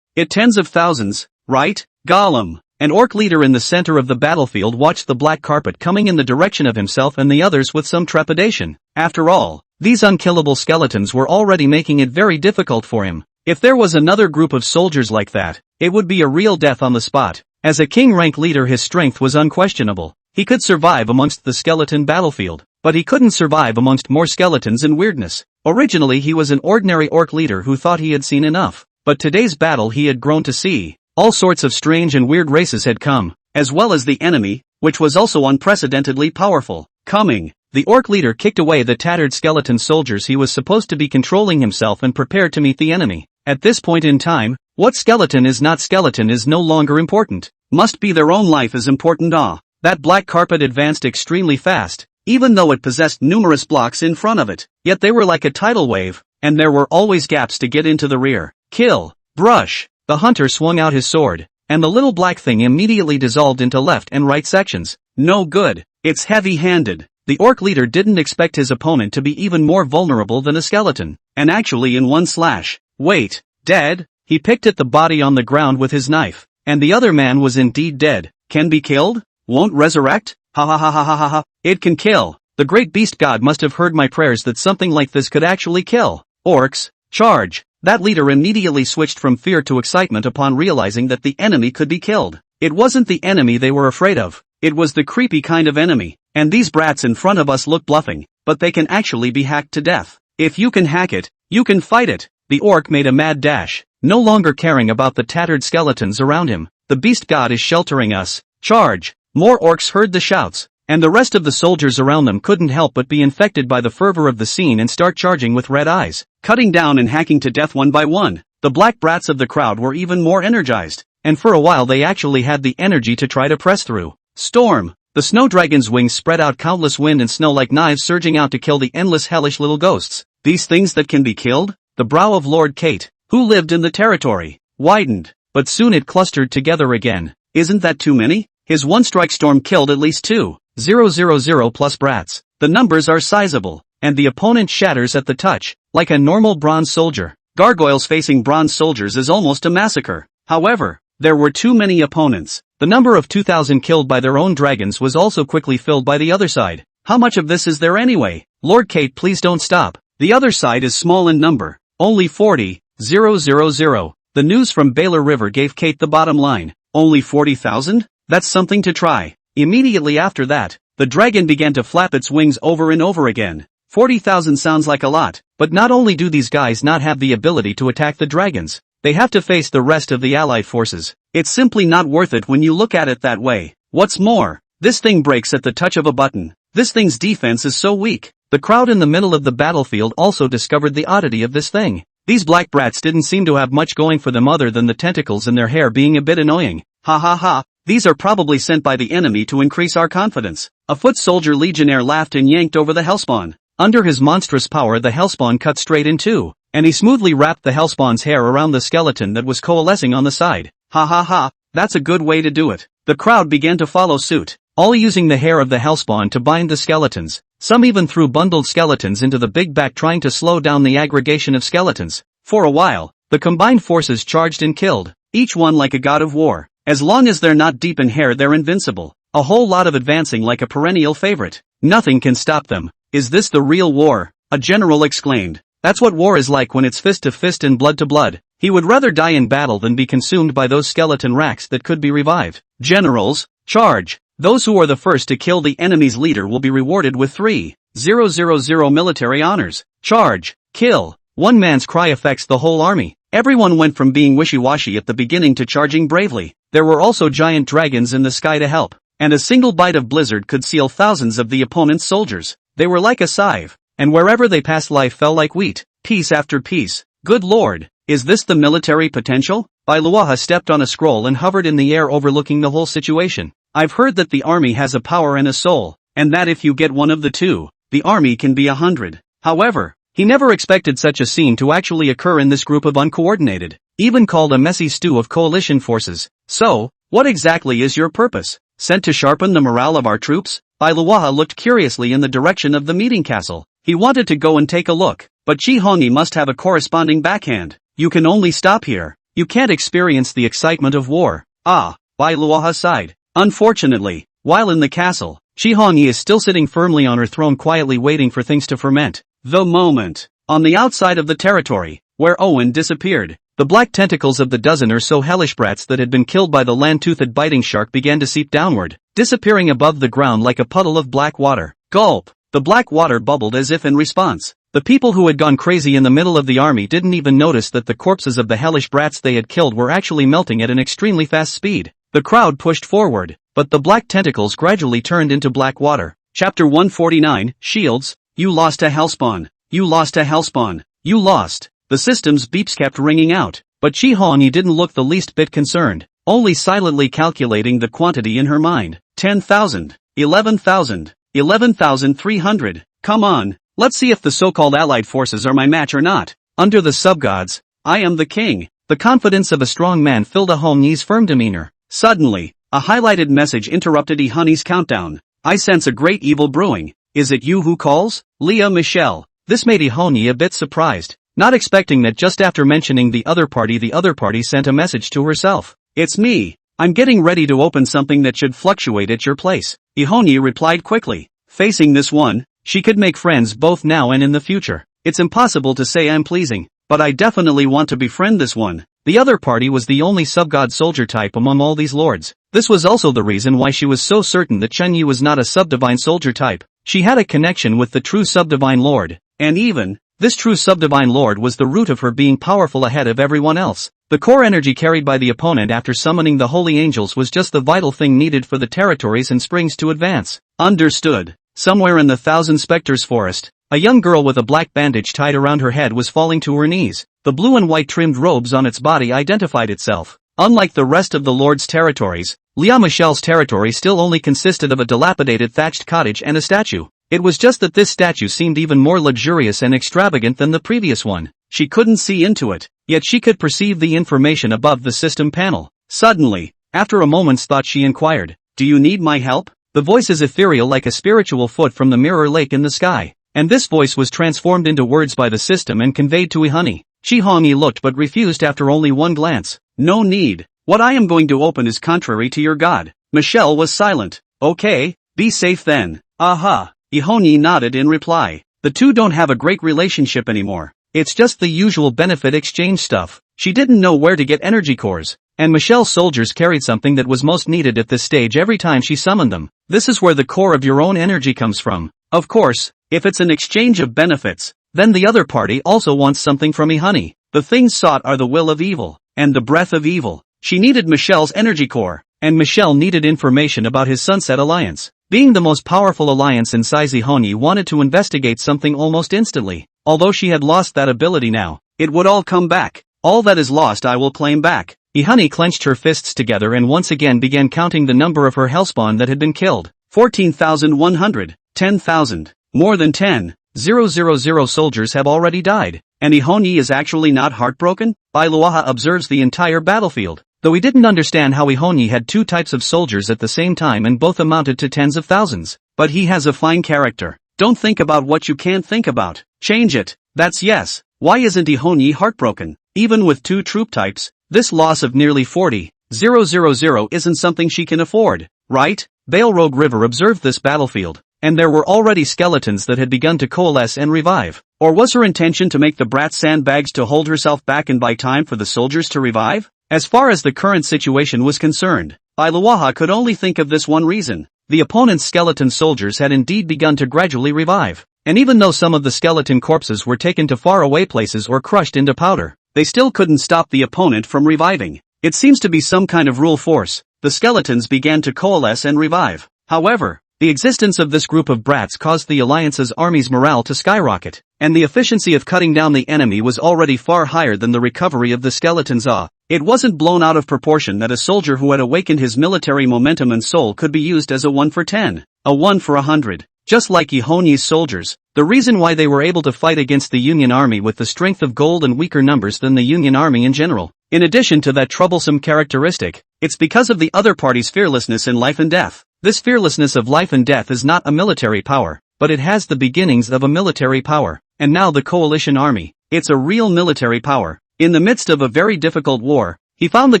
tens of thousands, right? Gollum, an orc leader in the center of the battlefield, watched the black carpet coming in the direction of himself and the others with some trepidation. After all, these unkillable skeletons were already making it very difficult for him. If there was another group of soldiers like that, it would be a real death on the spot. As a king rank leader, his strength was unquestionable. He could survive amongst the skeleton battlefield, but he couldn't survive amongst more skeletons and weirdness. Originally he was an ordinary orc leader who thought he had seen enough. But today's battle he had grown to see. All sorts of strange and weird races had come, as well as the enemy, which was also unprecedentedly powerful. Coming, the orc leader kicked away the tattered skeleton soldiers. He was supposed to be controlling himself and prepared to meet the enemy. At this point in time, what skeleton is not skeleton is no longer important. Must be their own life is important. That black carpet advanced extremely fast, even though it possessed numerous blocks in front of it. Yet they were like a tidal wave, and there were always gaps to get into the rear. Kill. Brush. The hunter swung out his sword, and the little black thing immediately dissolved into left and right sections. No good. It's heavy-handed. The orc leader didn't expect his opponent to be even more vulnerable than a skeleton, and actually in one slash. Wait. Dead? He picked at the body on the ground with his knife, and the other man was indeed dead. Can be killed? Won't resurrect? Ha ha ha ha ha ha ha. It can kill. The great beast god must have heard my prayers that something like this could actually kill. Orcs, charge. That leader immediately switched from fear to excitement upon realizing that the enemy could be killed. It wasn't the enemy they were afraid of. It was the creepy kind of enemy. And these brats in front of us look bluffing, but they can actually be hacked to death. If you can hack it, you can fight it. The orc made a mad dash, no longer caring about the tattered skeletons around him. The beast god is sheltering us. Charge. More orcs heard the shouts, and the rest of the soldiers around them couldn't help but be infected by the fervor of the scene and start charging with red eyes, cutting down and hacking to death one by one. The black brats of the crowd were even more energized, and for a while they actually had the energy to try to press through. Storm. The snow dragon's wings spread out countless wind and snow like knives surging out to kill the endless hellish little ghosts. These things that can be killed? The brow of Lord Kate, who lived in the territory, widened, but soon it clustered together again. Isn't that too many? His one-strike storm killed at least 2,000 plus brats. The numbers are sizable, and the opponent shatters at the touch, like a normal bronze soldier. Gargoyles facing bronze soldiers is almost a massacre. However, there were too many opponents. The number of 2,000 killed by their own dragons was also quickly filled by the other side. How much of this is there anyway? Lord Kate, please don't stop. The other side is small in number. Only 40,000. The news from Baylor River gave Kate the bottom line. Only 40,000? That's something to try. Immediately after that, the dragon began to flap its wings over and over again. 40,000 sounds like a lot, but not only do these guys not have the ability to attack the dragons, they have to face the rest of the allied forces. It's simply not worth it when you look at it that way. What's more, this thing breaks at the touch of a button. This thing's defense is so weak. The crowd in the middle of the battlefield also discovered the oddity of this thing. These black brats didn't seem to have much going for them other than the tentacles in their hair being a bit annoying. Ha ha ha, these are probably sent by the enemy to increase our confidence. A foot soldier legionnaire laughed and yanked over the hellspawn. Under his monstrous power the hellspawn cut straight in two, and he smoothly wrapped the hellspawn's hair around the skeleton that was coalescing on the side. Ha ha ha, that's a good way to do it. The crowd began to follow suit, all using the hair of the hellspawn to bind the skeletons. Some even threw bundled skeletons into the big back trying to slow down the aggregation of skeletons. For a while, the combined forces charged and killed, each one like a god of war. As long as they're not deep in hair they're invincible. A whole lot of advancing like a perennial favorite. Nothing can stop them. Is this the real war? A general exclaimed. That's what war is like when it's fist to fist and blood to blood. He would rather die in battle than be consumed by those skeleton racks that could be revived. Generals, charge! Those who are the first to kill the enemy's leader will be rewarded with 3,000 military honors. Charge! Kill! One man's cry affects the whole army. Everyone went from being wishy-washy at the beginning to charging bravely. There were also giant dragons in the sky to help, and a single bite of blizzard could seal thousands of the opponent's soldiers. They were like a scythe, and wherever they passed life fell like wheat, piece after piece. Good lord, is this the military potential? Bailuaha stepped on a scroll and hovered in the air overlooking the whole situation. I've heard that the army has a power and a soul, and that if you get one of the two, the army can be 100. However, he never expected such a scene to actually occur in this group of uncoordinated, even called a messy stew of coalition forces. So, what exactly is your purpose? Sent to sharpen the morale of our troops? Bailuaha looked curiously in the direction of the meeting castle. He wanted to go and take a look, but Chihongi must have a corresponding backhand. You can only stop here. You can't experience the excitement of war. Ah, Bailuaha sighed. Unfortunately, while in the castle, Chihongi is still sitting firmly on her throne quietly waiting for things to ferment. The moment. On the outside of the territory, where Owen disappeared, the black tentacles of the dozen or so hellish brats that had been killed by the land-toothed biting shark began to seep downward, disappearing above the ground like a puddle of black water. Gulp! The black water bubbled as if in response. The people who had gone crazy in the middle of the army didn't even notice that the corpses of the hellish brats they had killed were actually melting at an extremely fast speed. The crowd pushed forward, but the black tentacles gradually turned into black water. Chapter 149, Shields. You lost a hellspawn. You lost a hellspawn. You lost. The system's beeps kept ringing out, but Chihongi didn't look the least bit concerned, only silently calculating the quantity in her mind. 10,000. 11,000. 11,300. Come on, let's see if the so-called allied forces are my match or not. Under the subgods, I am the king. The confidence of a strong man filled Ahongi's firm demeanor. Suddenly, a highlighted message interrupted Ihani's countdown. I sense a great evil brewing. Is it you who calls? Leah Michelle. This made Ihani a bit surprised, not expecting that just after mentioning the other party sent a message to herself. It's me. I'm getting ready to open something that should fluctuate at your place. Ihani replied quickly. Facing this one, she could make friends both now and in the future. It's impossible to say I'm pleasing, but I definitely want to befriend this one. The other party was the only subgod soldier type among all these lords. This was also the reason why she was so certain that Chunyi was not a subdivine soldier type. She had a connection with the true subdivine lord, and even, this true subdivine lord was the root of her being powerful ahead of everyone else. The core energy carried by the opponent after summoning the holy angels was just the vital thing needed for the territories and springs to advance. Understood. Somewhere in the Thousand Spectres forest, a young girl with a black bandage tied around her head was falling to her knees. The blue and white trimmed robes on its body identified itself. Unlike the rest of the Lord's territories, Michelle's territory still only consisted of a dilapidated thatched cottage and a statue. It was just that this statue seemed even more luxurious and extravagant than the previous one. She couldn't see into it, yet she could perceive the information above the system panel. Suddenly, after a moment's thought, she inquired, "Do you need my help?" The voice is ethereal like a spiritual foot from the mirror lake in the sky. And this voice was transformed into words by the system and conveyed to Ihani. Shihongi looked but refused after only one glance. "No need. What I am going to open is contrary to your god." Michelle was silent. "Okay, be safe then." "Aha." Ihoni nodded in reply. The two don't have a great relationship anymore. It's just the usual benefit exchange stuff. She didn't know where to get energy cores, and Michelle's soldiers carried something that was most needed at this stage every time she summoned them. This is where the core of your own energy comes from. Of course, if it's an exchange of benefits, then the other party also wants something from Ihani. The things sought are the will of evil, and the breath of evil. She needed Michelle's energy core, and Michelle needed information about his Sunset Alliance. Being the most powerful alliance in Ihani wanted to investigate something almost instantly. Although she had lost that ability now, it would all come back. All that is lost I will claim back. Ihani clenched her fists together and once again began counting the number of her hellspawn that had been killed. 14,100, 10,000, more than 10,000 soldiers have already died. And Ihani is actually not heartbroken? Luaha observes the entire battlefield. Though he didn't understand how Ihani had two types of soldiers at the same time and both amounted to tens of thousands. But he has a fine character. Don't think about what you can't think about. Change it. That's yes. Why isn't Ihani heartbroken? Even with two troop types, this loss of nearly 40,000 isn't something she can afford, right? Balrog River observed this battlefield, and there were already skeletons that had begun to coalesce and revive. Or was her intention to make the brat sandbags to hold herself back and buy time for the soldiers to revive? As far as the current situation was concerned, Luaha could only think of this one reason. The opponent's skeleton soldiers had indeed begun to gradually revive. And even though some of the skeleton corpses were taken to faraway places or crushed into powder, they still couldn't stop the opponent from reviving. It seems to be some kind of rule force. The skeletons began to coalesce and revive. However, the existence of this group of brats caused the Alliance's army's morale to skyrocket, and the efficiency of cutting down the enemy was already far higher than the recovery of the skeletons. It wasn't blown out of proportion that a soldier who had awakened his military momentum and soul could be used as a 1 for 10, a 1 for 100. Just like Ihoni's soldiers, the reason why they were able to fight against the Union Army with the strength of gold and weaker numbers than the Union Army in general, in addition to that troublesome characteristic, it's because of the other party's fearlessness in life and death. This fearlessness of life and death is not a military power, but it has the beginnings of a military power. And now the coalition army, it's a real military power. In the midst of a very difficult war, he found the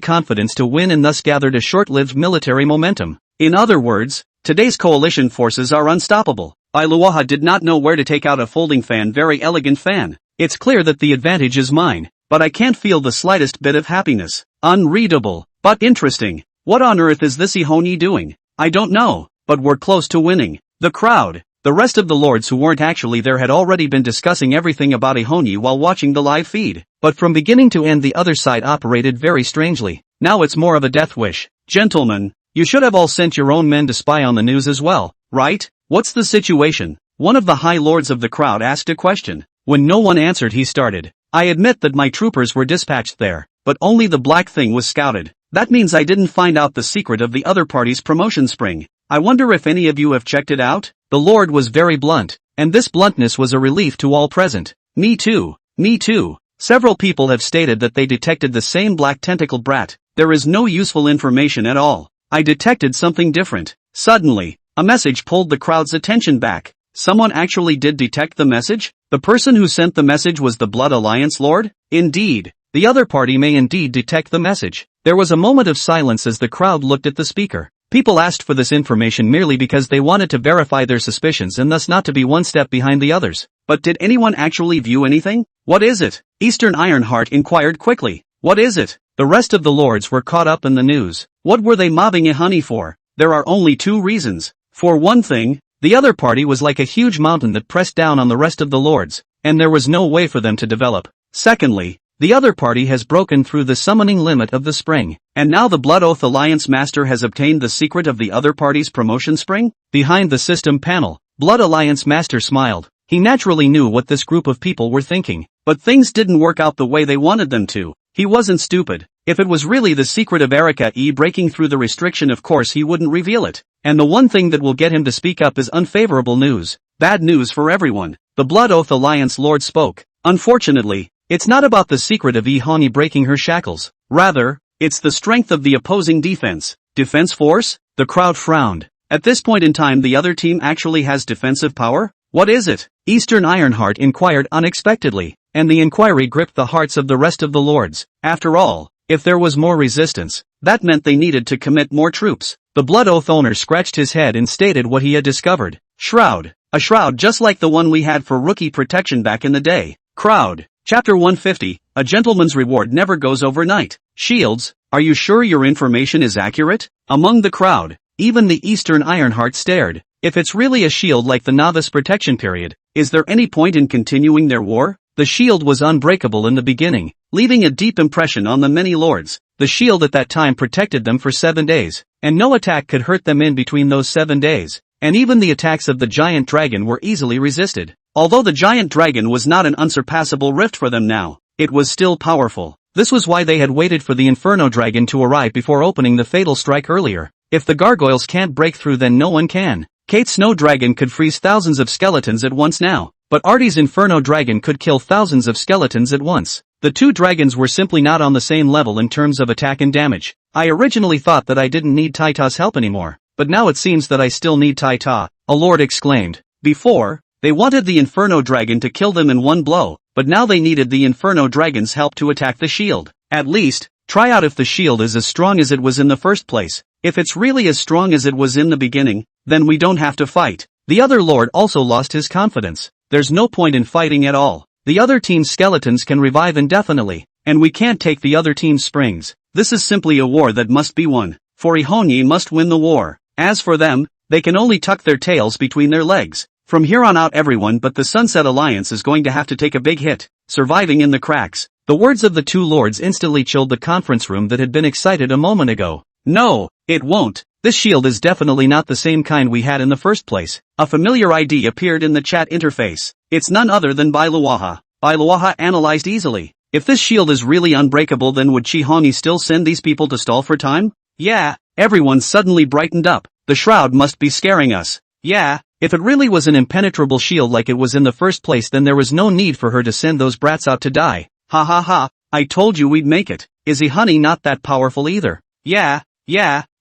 confidence to win and thus gathered a short-lived military momentum. In other words, today's coalition forces are unstoppable. Luaha did not know where to take out a folding fan, very elegant fan. It's clear that the advantage is mine, but I can't feel the slightest bit of happiness. Unreadable, but interesting. What on earth is this Ihoni doing? I don't know, but we're close to winning. The crowd, the rest of the lords who weren't actually there had already been discussing everything about Ihoni while watching the live feed. But from beginning to end the other side operated very strangely. Now it's more of a death wish. Gentlemen, you should have all sent your own men to spy on the news as well, right? What's the situation? One of the high lords of the crowd asked a question. When no one answered, he started. I admit that my troopers were dispatched there, but only the black thing was scouted. That means I didn't find out the secret of the other party's promotion spring. I wonder if any of you have checked it out? The lord was very blunt, and this bluntness was a relief to all present. Me too. Me too. Several people have stated that they detected the same black tentacle brat. There is no useful information at all. I detected something different. Suddenly, a message pulled the crowd's attention back. Someone actually did detect the message? The person who sent the message was the Blood Alliance Lord? Indeed. The other party may indeed detect the message. There was a moment of silence as the crowd looked at the speaker. People asked for this information merely because they wanted to verify their suspicions and thus not to be one step behind the others. But did anyone actually view anything? What is it? Eastern Ironheart inquired quickly. What is it? The rest of the lords were caught up in the news. What were they mobbing Ihani for? There are only two reasons. For one thing, the other party was like a huge mountain that pressed down on the rest of the lords, and there was no way for them to develop. Secondly, the other party has broken through the summoning limit of the spring, and now the Blood Oath Alliance Master has obtained the secret of the other party's promotion spring? Behind the system panel, Blood Alliance Master smiled. He naturally knew what this group of people were thinking, but things didn't work out the way they wanted them to. He wasn't stupid. If it was really the secret of Erika breaking through the restriction, of course he wouldn't reveal it. And the one thing that will get him to speak up is unfavorable news. Bad news for everyone. The Blood Oath Alliance Lord spoke. Unfortunately, it's not about the secret of Ihani breaking her shackles. Rather, it's the strength of the opposing defense. Defense force? The crowd frowned. At this point in time, the other team actually has defensive power? What is it? Eastern Ironheart inquired unexpectedly, and the inquiry gripped the hearts of the rest of the lords. After all, if there was more resistance, that meant they needed to commit more troops. The Blood Oath owner scratched his head and stated what he had discovered. Shroud. A shroud just like the one we had for rookie protection back in the day. Crowd. Chapter 150, A Gentleman's Reward Never Goes Overnight. Shields, are you sure your information is accurate? Among the crowd, even the Eastern Ironheart stared. If it's really a shield like the novice protection period, is there any point in continuing their war? The shield was unbreakable in the beginning, leaving a deep impression on the many lords. The shield at that time protected them for 7 days, and no attack could hurt them in between those 7 days. And even the attacks of the giant dragon were easily resisted. Although the giant dragon was not an unsurpassable rift for them now, it was still powerful. This was why they had waited for the Inferno Dragon to arrive before opening the fatal strike earlier. If the gargoyles can't break through, then no one can. Kate's Snow Dragon could freeze thousands of skeletons at once now, but Artie's Inferno Dragon could kill thousands of skeletons at once. The two dragons were simply not on the same level in terms of attack and damage. I originally thought that I didn't need Taita's help anymore, but now it seems that I still need Taita, a lord exclaimed. Before, they wanted the Inferno Dragon to kill them in one blow, but now they needed the Inferno Dragon's help to attack the shield. At least, try out if the shield is as strong as it was in the first place. If it's really as strong as it was in the beginning, then we don't have to fight. The other lord also lost his confidence. There's no point in fighting at all. The other team's skeletons can revive indefinitely, and we can't take the other team's springs. This is simply a war that must be won. For Ihonyi must win the war. As for them, they can only tuck their tails between their legs. From here on out, everyone but the Sunset Alliance is going to have to take a big hit, surviving in the cracks. The words of the two lords instantly chilled the conference room that had been excited a moment ago. No, it won't. This shield is definitely not the same kind we had in the first place. A familiar ID appeared in the chat interface. It's none other than Bailuaha. Bailuaha analyzed easily. If this shield is really unbreakable, then would Chihani still send these people to stall for time? Yeah, everyone suddenly brightened up. The shroud must be scaring us. Yeah, if it really was an impenetrable shield like it was in the first place, then there was no need for her to send those brats out to die. Ha ha ha, I told you we'd make it. Is Ihani not that powerful either? Yeah,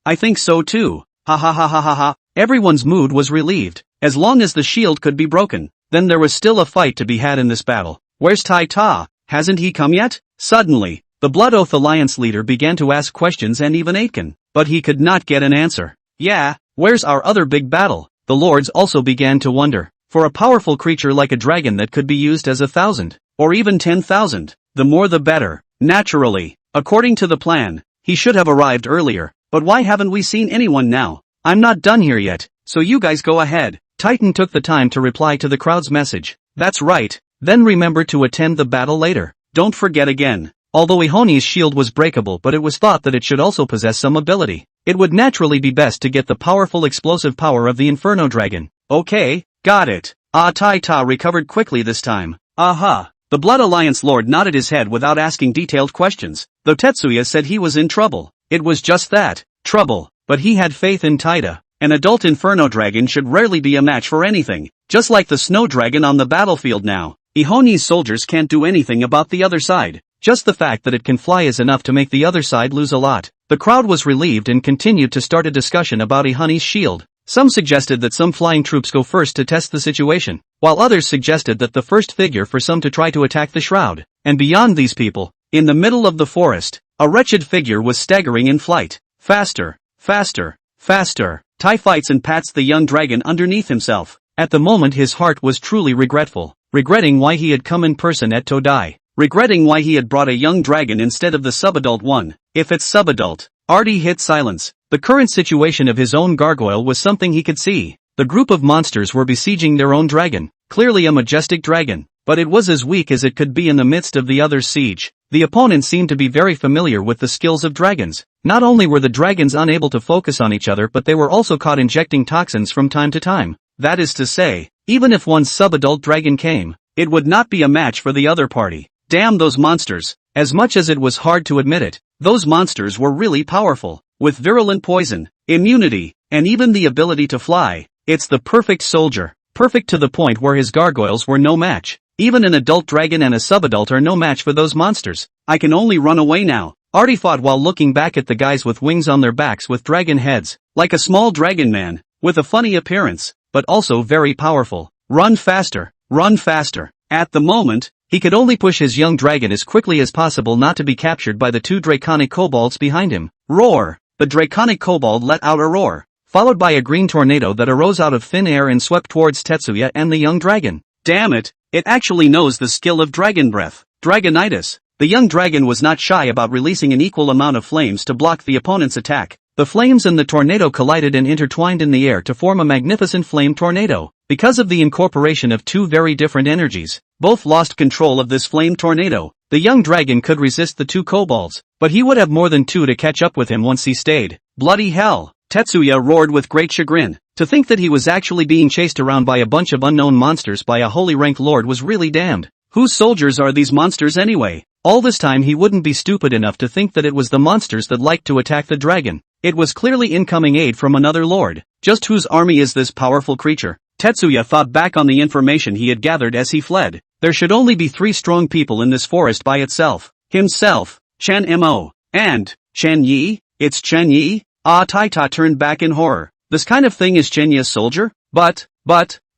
I think so too. Ha ha ha ha ha ha. Everyone's mood was relieved. As long as the shield could be broken, then there was still a fight to be had in this battle. Where's Taita? Hasn't he come yet? Suddenly, the Blood Oath Alliance leader began to ask questions, and even Aitken, but he could not get an answer. Yeah, where's our other big battle? The lords also began to wonder. For a powerful creature like a dragon that could be used as 1,000, or even 10,000, the more the better. Naturally, according to the plan, he should have arrived earlier, but why haven't we seen anyone now? I'm not done here yet, so you guys go ahead. Titan took the time to reply to the crowd's message. That's right, then remember to attend the battle later. Don't forget again. Although Ihoni's shield was breakable, but it was thought that it should also possess some ability. It would naturally be best to get the powerful explosive power of the Inferno Dragon. Okay, got it. Taita recovered quickly this time. Aha. The Blood Alliance Lord nodded his head without asking detailed questions. Though Tetsuya said he was in trouble. It was just that, trouble, but he had faith in Taita. An adult Inferno Dragon should rarely be a match for anything. Just like the Snow Dragon on the battlefield now, Ihoni's soldiers can't do anything about the other side. Just the fact that it can fly is enough to make the other side lose a lot. The crowd was relieved and continued to start a discussion about Ihoni's shield. Some suggested that some flying troops go first to test the situation, while others suggested that the first figure for some to try to attack the shroud. And beyond these people, in the middle of the forest, a wretched figure was staggering in flight. Faster, faster, faster. Tai fights and pats the young dragon underneath himself. At the moment his heart was truly regretful, regretting why he had come in person at Todai, regretting why he had brought a young dragon instead of the subadult one. If it's subadult, Artie hit silence. The current situation of his own gargoyle was something he could see. The group of monsters were besieging their own dragon, clearly a majestic dragon, but it was as weak as it could be in the midst of the other's siege. The opponent seemed to be very familiar with the skills of dragons. Not only were the dragons unable to focus on each other, but they were also caught injecting toxins from time to time. That is to say, even if one subadult dragon came, it would not be a match for the other party. Damn those monsters. as much as it was hard to admit it. Those monsters were really powerful, with virulent poison, immunity, and even the ability to fly. It's the perfect soldier, perfect to the point where his gargoyles were no match. Even an adult dragon and a subadult are no match for those monsters. I can only run away now. Artie fought while looking back at the guys with wings on their backs with dragon heads, like a small dragon man, with a funny appearance, but also very powerful. Run faster, run faster. At the moment, he could only push his young dragon as quickly as possible not to be captured by the two draconic kobolds behind him. Roar! The draconic kobold let out a roar, followed by a green tornado that arose out of thin air and swept towards Tetsuya and the young dragon. Damn it! It actually knows the skill of dragon breath. Dragonitis. The young dragon was not shy about releasing an equal amount of flames to block the opponent's attack. The flames and the tornado collided and intertwined in the air to form a magnificent flame tornado. Because of the incorporation of two very different energies, both lost control of this flame tornado. The young dragon could resist the two kobolds, but he would have more than two to catch up with him once he stayed. Bloody hell! Tetsuya roared with great chagrin. To think that he was actually being chased around by a bunch of unknown monsters by a holy rank lord was really damned. Whose soldiers are these monsters anyway? All this time he wouldn't be stupid enough to think that it was the monsters that liked to attack the dragon. It was clearly incoming aid from another lord. Just whose army is this powerful creature? Tetsuya thought back on the information he had gathered as he fled. There should only be 3 strong people in this forest by itself. Himself, Chen Mo, and Chen Yi? It's Chen Yi? Ah, Taita turned back in horror. This kind of thing is Chen Yi's soldier? But,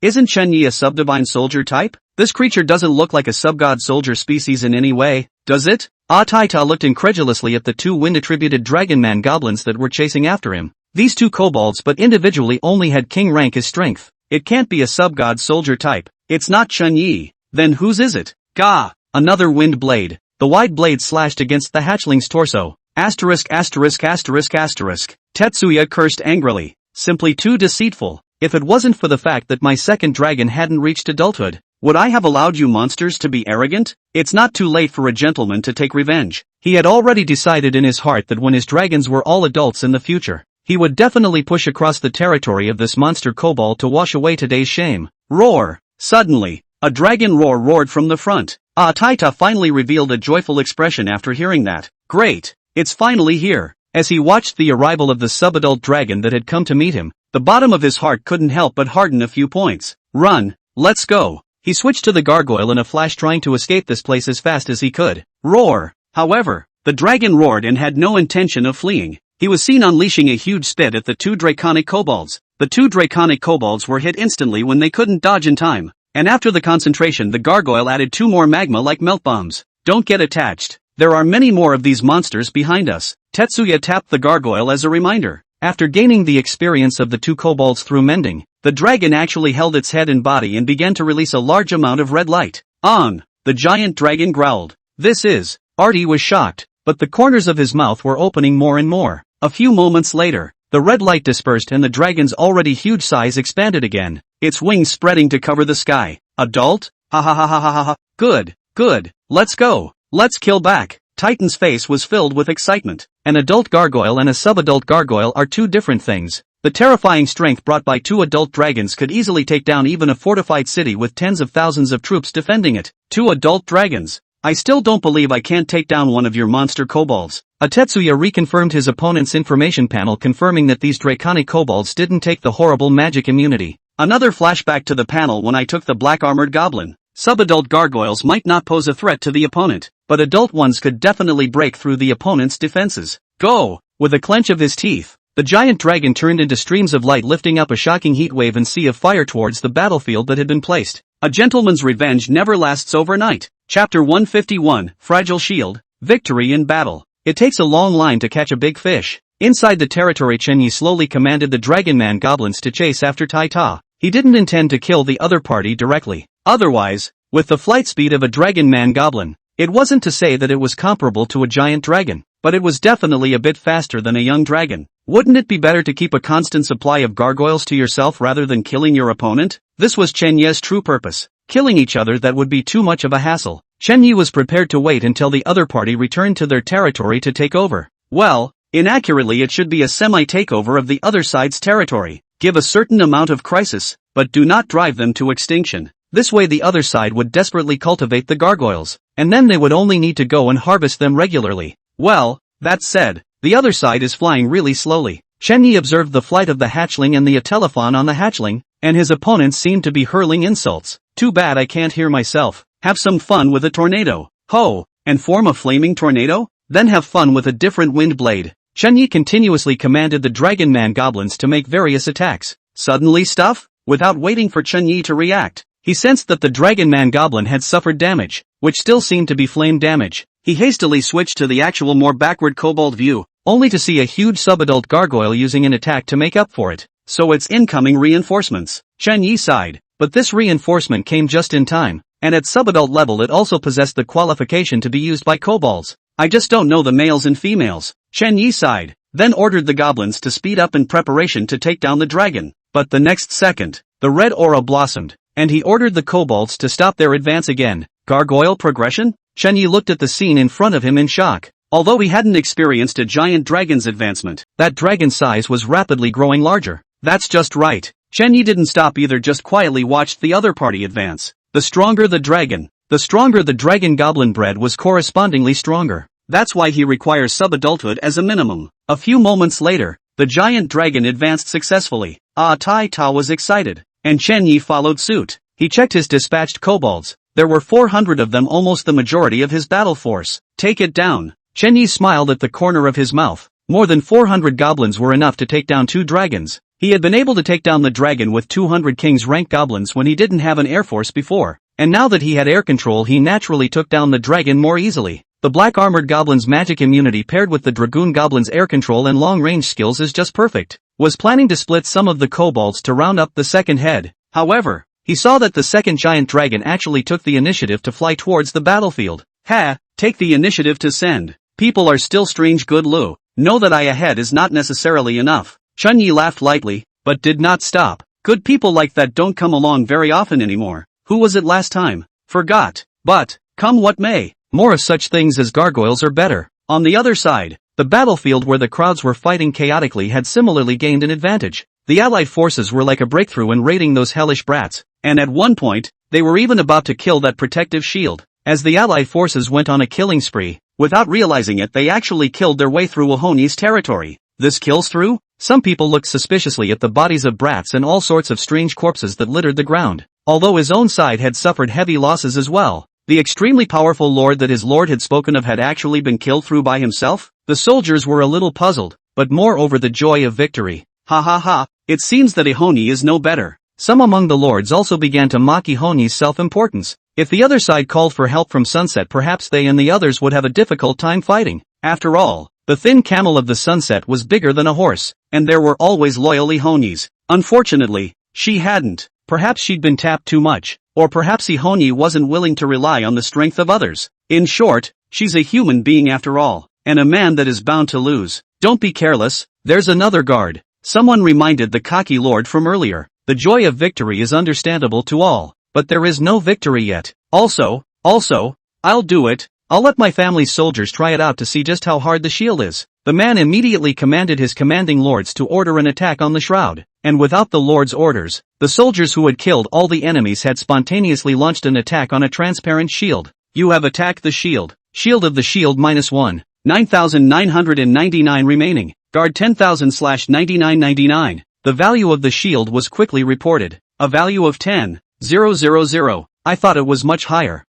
isn't Chen Yi a sub-divine soldier type? This creature doesn't look like a sub-god soldier species in any way, does it? Ah, Taita looked incredulously at the 2 wind-attributed dragon man goblins that were chasing after him. These 2 kobolds but individually only had king rank as strength. It can't be a sub-god soldier type. It's not Chen Yi. Then whose is it? Gah! Another wind blade. The wide blade slashed against the hatchling's torso. Asterisk. Tetsuya cursed angrily. Simply too deceitful. If it wasn't for the fact that my second dragon hadn't reached adulthood, would I have allowed you monsters to be arrogant? It's not too late for a gentleman to take revenge. He had already decided in his heart that when his dragons were all adults in the future, he would definitely push across the territory of this monster kobold to wash away today's shame. Roar! Suddenly, a dragon roar roared from the front. Ah, Taita finally revealed a joyful expression after hearing that. Great! It's finally here. As he watched the arrival of the subadult dragon that had come to meet him, the bottom of his heart couldn't help but harden a few points. Run! Let's go! He switched to the gargoyle in a flash, trying to escape this place as fast as he could. Roar! However, the dragon roared and had no intention of fleeing. He was seen unleashing a huge spit at the 2 draconic kobolds. The 2 draconic kobolds were hit instantly when they couldn't dodge in time. And after the concentration, the gargoyle added 2 more magma-like melt bombs. Don't get attached. There are many more of these monsters behind us. Tetsuya tapped the gargoyle as a reminder. After gaining the experience of the 2 kobolds through mending, the dragon actually held its head and body and began to release a large amount of red light. On! The giant dragon growled. This is... Artie was shocked, but the corners of his mouth were opening more and more. A few moments later, the red light dispersed and the dragon's already huge size expanded again, its wings spreading to cover the sky. Adult? Ha ha ha ha ha ha. Good. Let's go. Let's kill back. Titan's face was filled with excitement. An adult gargoyle and a subadult gargoyle are 2 different things. The terrifying strength brought by 2 adult dragons could easily take down even a fortified city with tens of thousands of troops defending it. 2 adult dragons. I still don't believe I can't take down one of your monster kobolds. Tetsuya reconfirmed his opponent's information panel, confirming that these draconic kobolds didn't take the horrible magic immunity. Another flashback to the panel when I took the black-armored goblin. Subadult gargoyles might not pose a threat to the opponent, but adult ones could definitely break through the opponent's defenses. Go! With a clench of his teeth, the giant dragon turned into streams of light, lifting up a shocking heat wave and sea of fire towards the battlefield that had been placed. A gentleman's revenge never lasts overnight. Chapter 151, Fragile Shield, Victory in Battle. It takes a long line to catch a big fish. Inside the territory, Chen Yi slowly commanded the Dragon Man goblins to chase after Taita. He didn't intend to kill the other party directly. Otherwise, with the flight speed of a Dragon Man goblin, it wasn't to say that it was comparable to a giant dragon, but it was definitely a bit faster than a young dragon. Wouldn't it be better to keep a constant supply of gargoyles to yourself rather than killing your opponent? This was Chen Yi's true purpose. Killing each other, that would be too much of a hassle. Chen Yi was prepared to wait until the other party returned to their territory to take over. Well, inaccurately, it should be a semi-takeover of the other side's territory. Give a certain amount of crisis, but do not drive them to extinction. This way the other side would desperately cultivate the gargoyles, and then they would only need to go and harvest them regularly. Well, that said, the other side is flying really slowly. Chen Yi observed the flight of the hatchling and the atelophon on the hatchling, and his opponents seemed to be hurling insults. Too bad I can't hear myself. Have some fun with a tornado. Ho! And form a flaming tornado? Then have fun with a different wind blade. Chen Yi continuously commanded the Dragon Man goblins to make various attacks. Suddenly stuff? Without waiting for Chen Yi to react, he sensed that the Dragon Man goblin had suffered damage, which still seemed to be flame damage. He hastily switched to the actual more backward kobold view, only to see a huge subadult gargoyle using an attack to make up for it. So it's incoming reinforcements. Chen Yi sighed, but this reinforcement came just in time, and at subadult level it also possessed the qualification to be used by kobolds. I just don't know the males and females. Chen Yi sighed, then ordered the goblins to speed up in preparation to take down the dragon. But the next second, the red aura blossomed, and he ordered the kobolds to stop their advance again. Gargoyle progression? Chen Yi looked at the scene in front of him in shock. Although he hadn't experienced a giant dragon's advancement, that dragon's size was rapidly growing larger. That's just right. Chen Yi didn't stop either, just quietly watched the other party advance. The stronger the dragon goblin bread was correspondingly stronger. That's why he requires sub-adulthood as a minimum. A few moments later, the giant dragon advanced successfully. Tai Ta was excited, and Chen Yi followed suit. He checked his dispatched kobolds. There were 400 of them, almost the majority of his battle force. Take it down. Chen Yi smiled at the corner of his mouth. More than 400 goblins were enough to take down 2 dragons. He had been able to take down the dragon with 200 king's rank goblins when he didn't have an air force before, and now that he had air control he naturally took down the dragon more easily. The black armored goblin's magic immunity paired with the dragoon goblin's air control and long range skills is just perfect. Was planning to split some of the kobolds to round up the second head. However, he saw that the second giant dragon actually took the initiative to fly towards the battlefield. Take the initiative to send. People are still strange. Good Lu. Know that I ahead is not necessarily enough. Chen Yi laughed lightly, but did not stop. Good people like that don't come along very often anymore. Who was it last time? Forgot. But, come what may, more of such things as gargoyles are better. On the other side, the battlefield where the crowds were fighting chaotically had similarly gained an advantage. The allied forces were like a breakthrough in raiding those hellish brats, and at one point, they were even about to kill that protective shield. As the allied forces went on a killing spree, without realizing it they actually killed their way through Wahoni's territory. This kills through? Some people looked suspiciously at the bodies of brats and all sorts of strange corpses that littered the ground. Although his own side had suffered heavy losses as well, the extremely powerful lord that his lord had spoken of had actually been killed through by himself. The soldiers were a little puzzled, but more over the joy of victory. It seems that Ihoni is no better. Some among the lords also began to mock Ihoni's self-importance. If the other side called for help from Sunset, perhaps they and the others would have a difficult time fighting. After all, the thin camel of the Sunset was bigger than a horse, and there were always loyal Ihonis. Unfortunately, she hadn't. Perhaps she'd been tapped too much, or perhaps Ihoni wasn't willing to rely on the strength of others. In short, she's a human being after all, and a man that is bound to lose. Don't be careless, there's another guard. Someone reminded the cocky lord from earlier. The joy of victory is understandable to all, but there is no victory yet. Also, I'll do it. I'll let my family's soldiers try it out to see just how hard the shield is. The man immediately commanded his commanding lords to order an attack on the shroud, and without the lord's orders, the soldiers who had killed all the enemies had spontaneously launched an attack on a transparent shield. You have attacked the shield. Shield of the shield -1. 9,999 remaining. Guard 10,000/9999. The value of the shield was quickly reported. A value of 10,000. I thought it was much higher.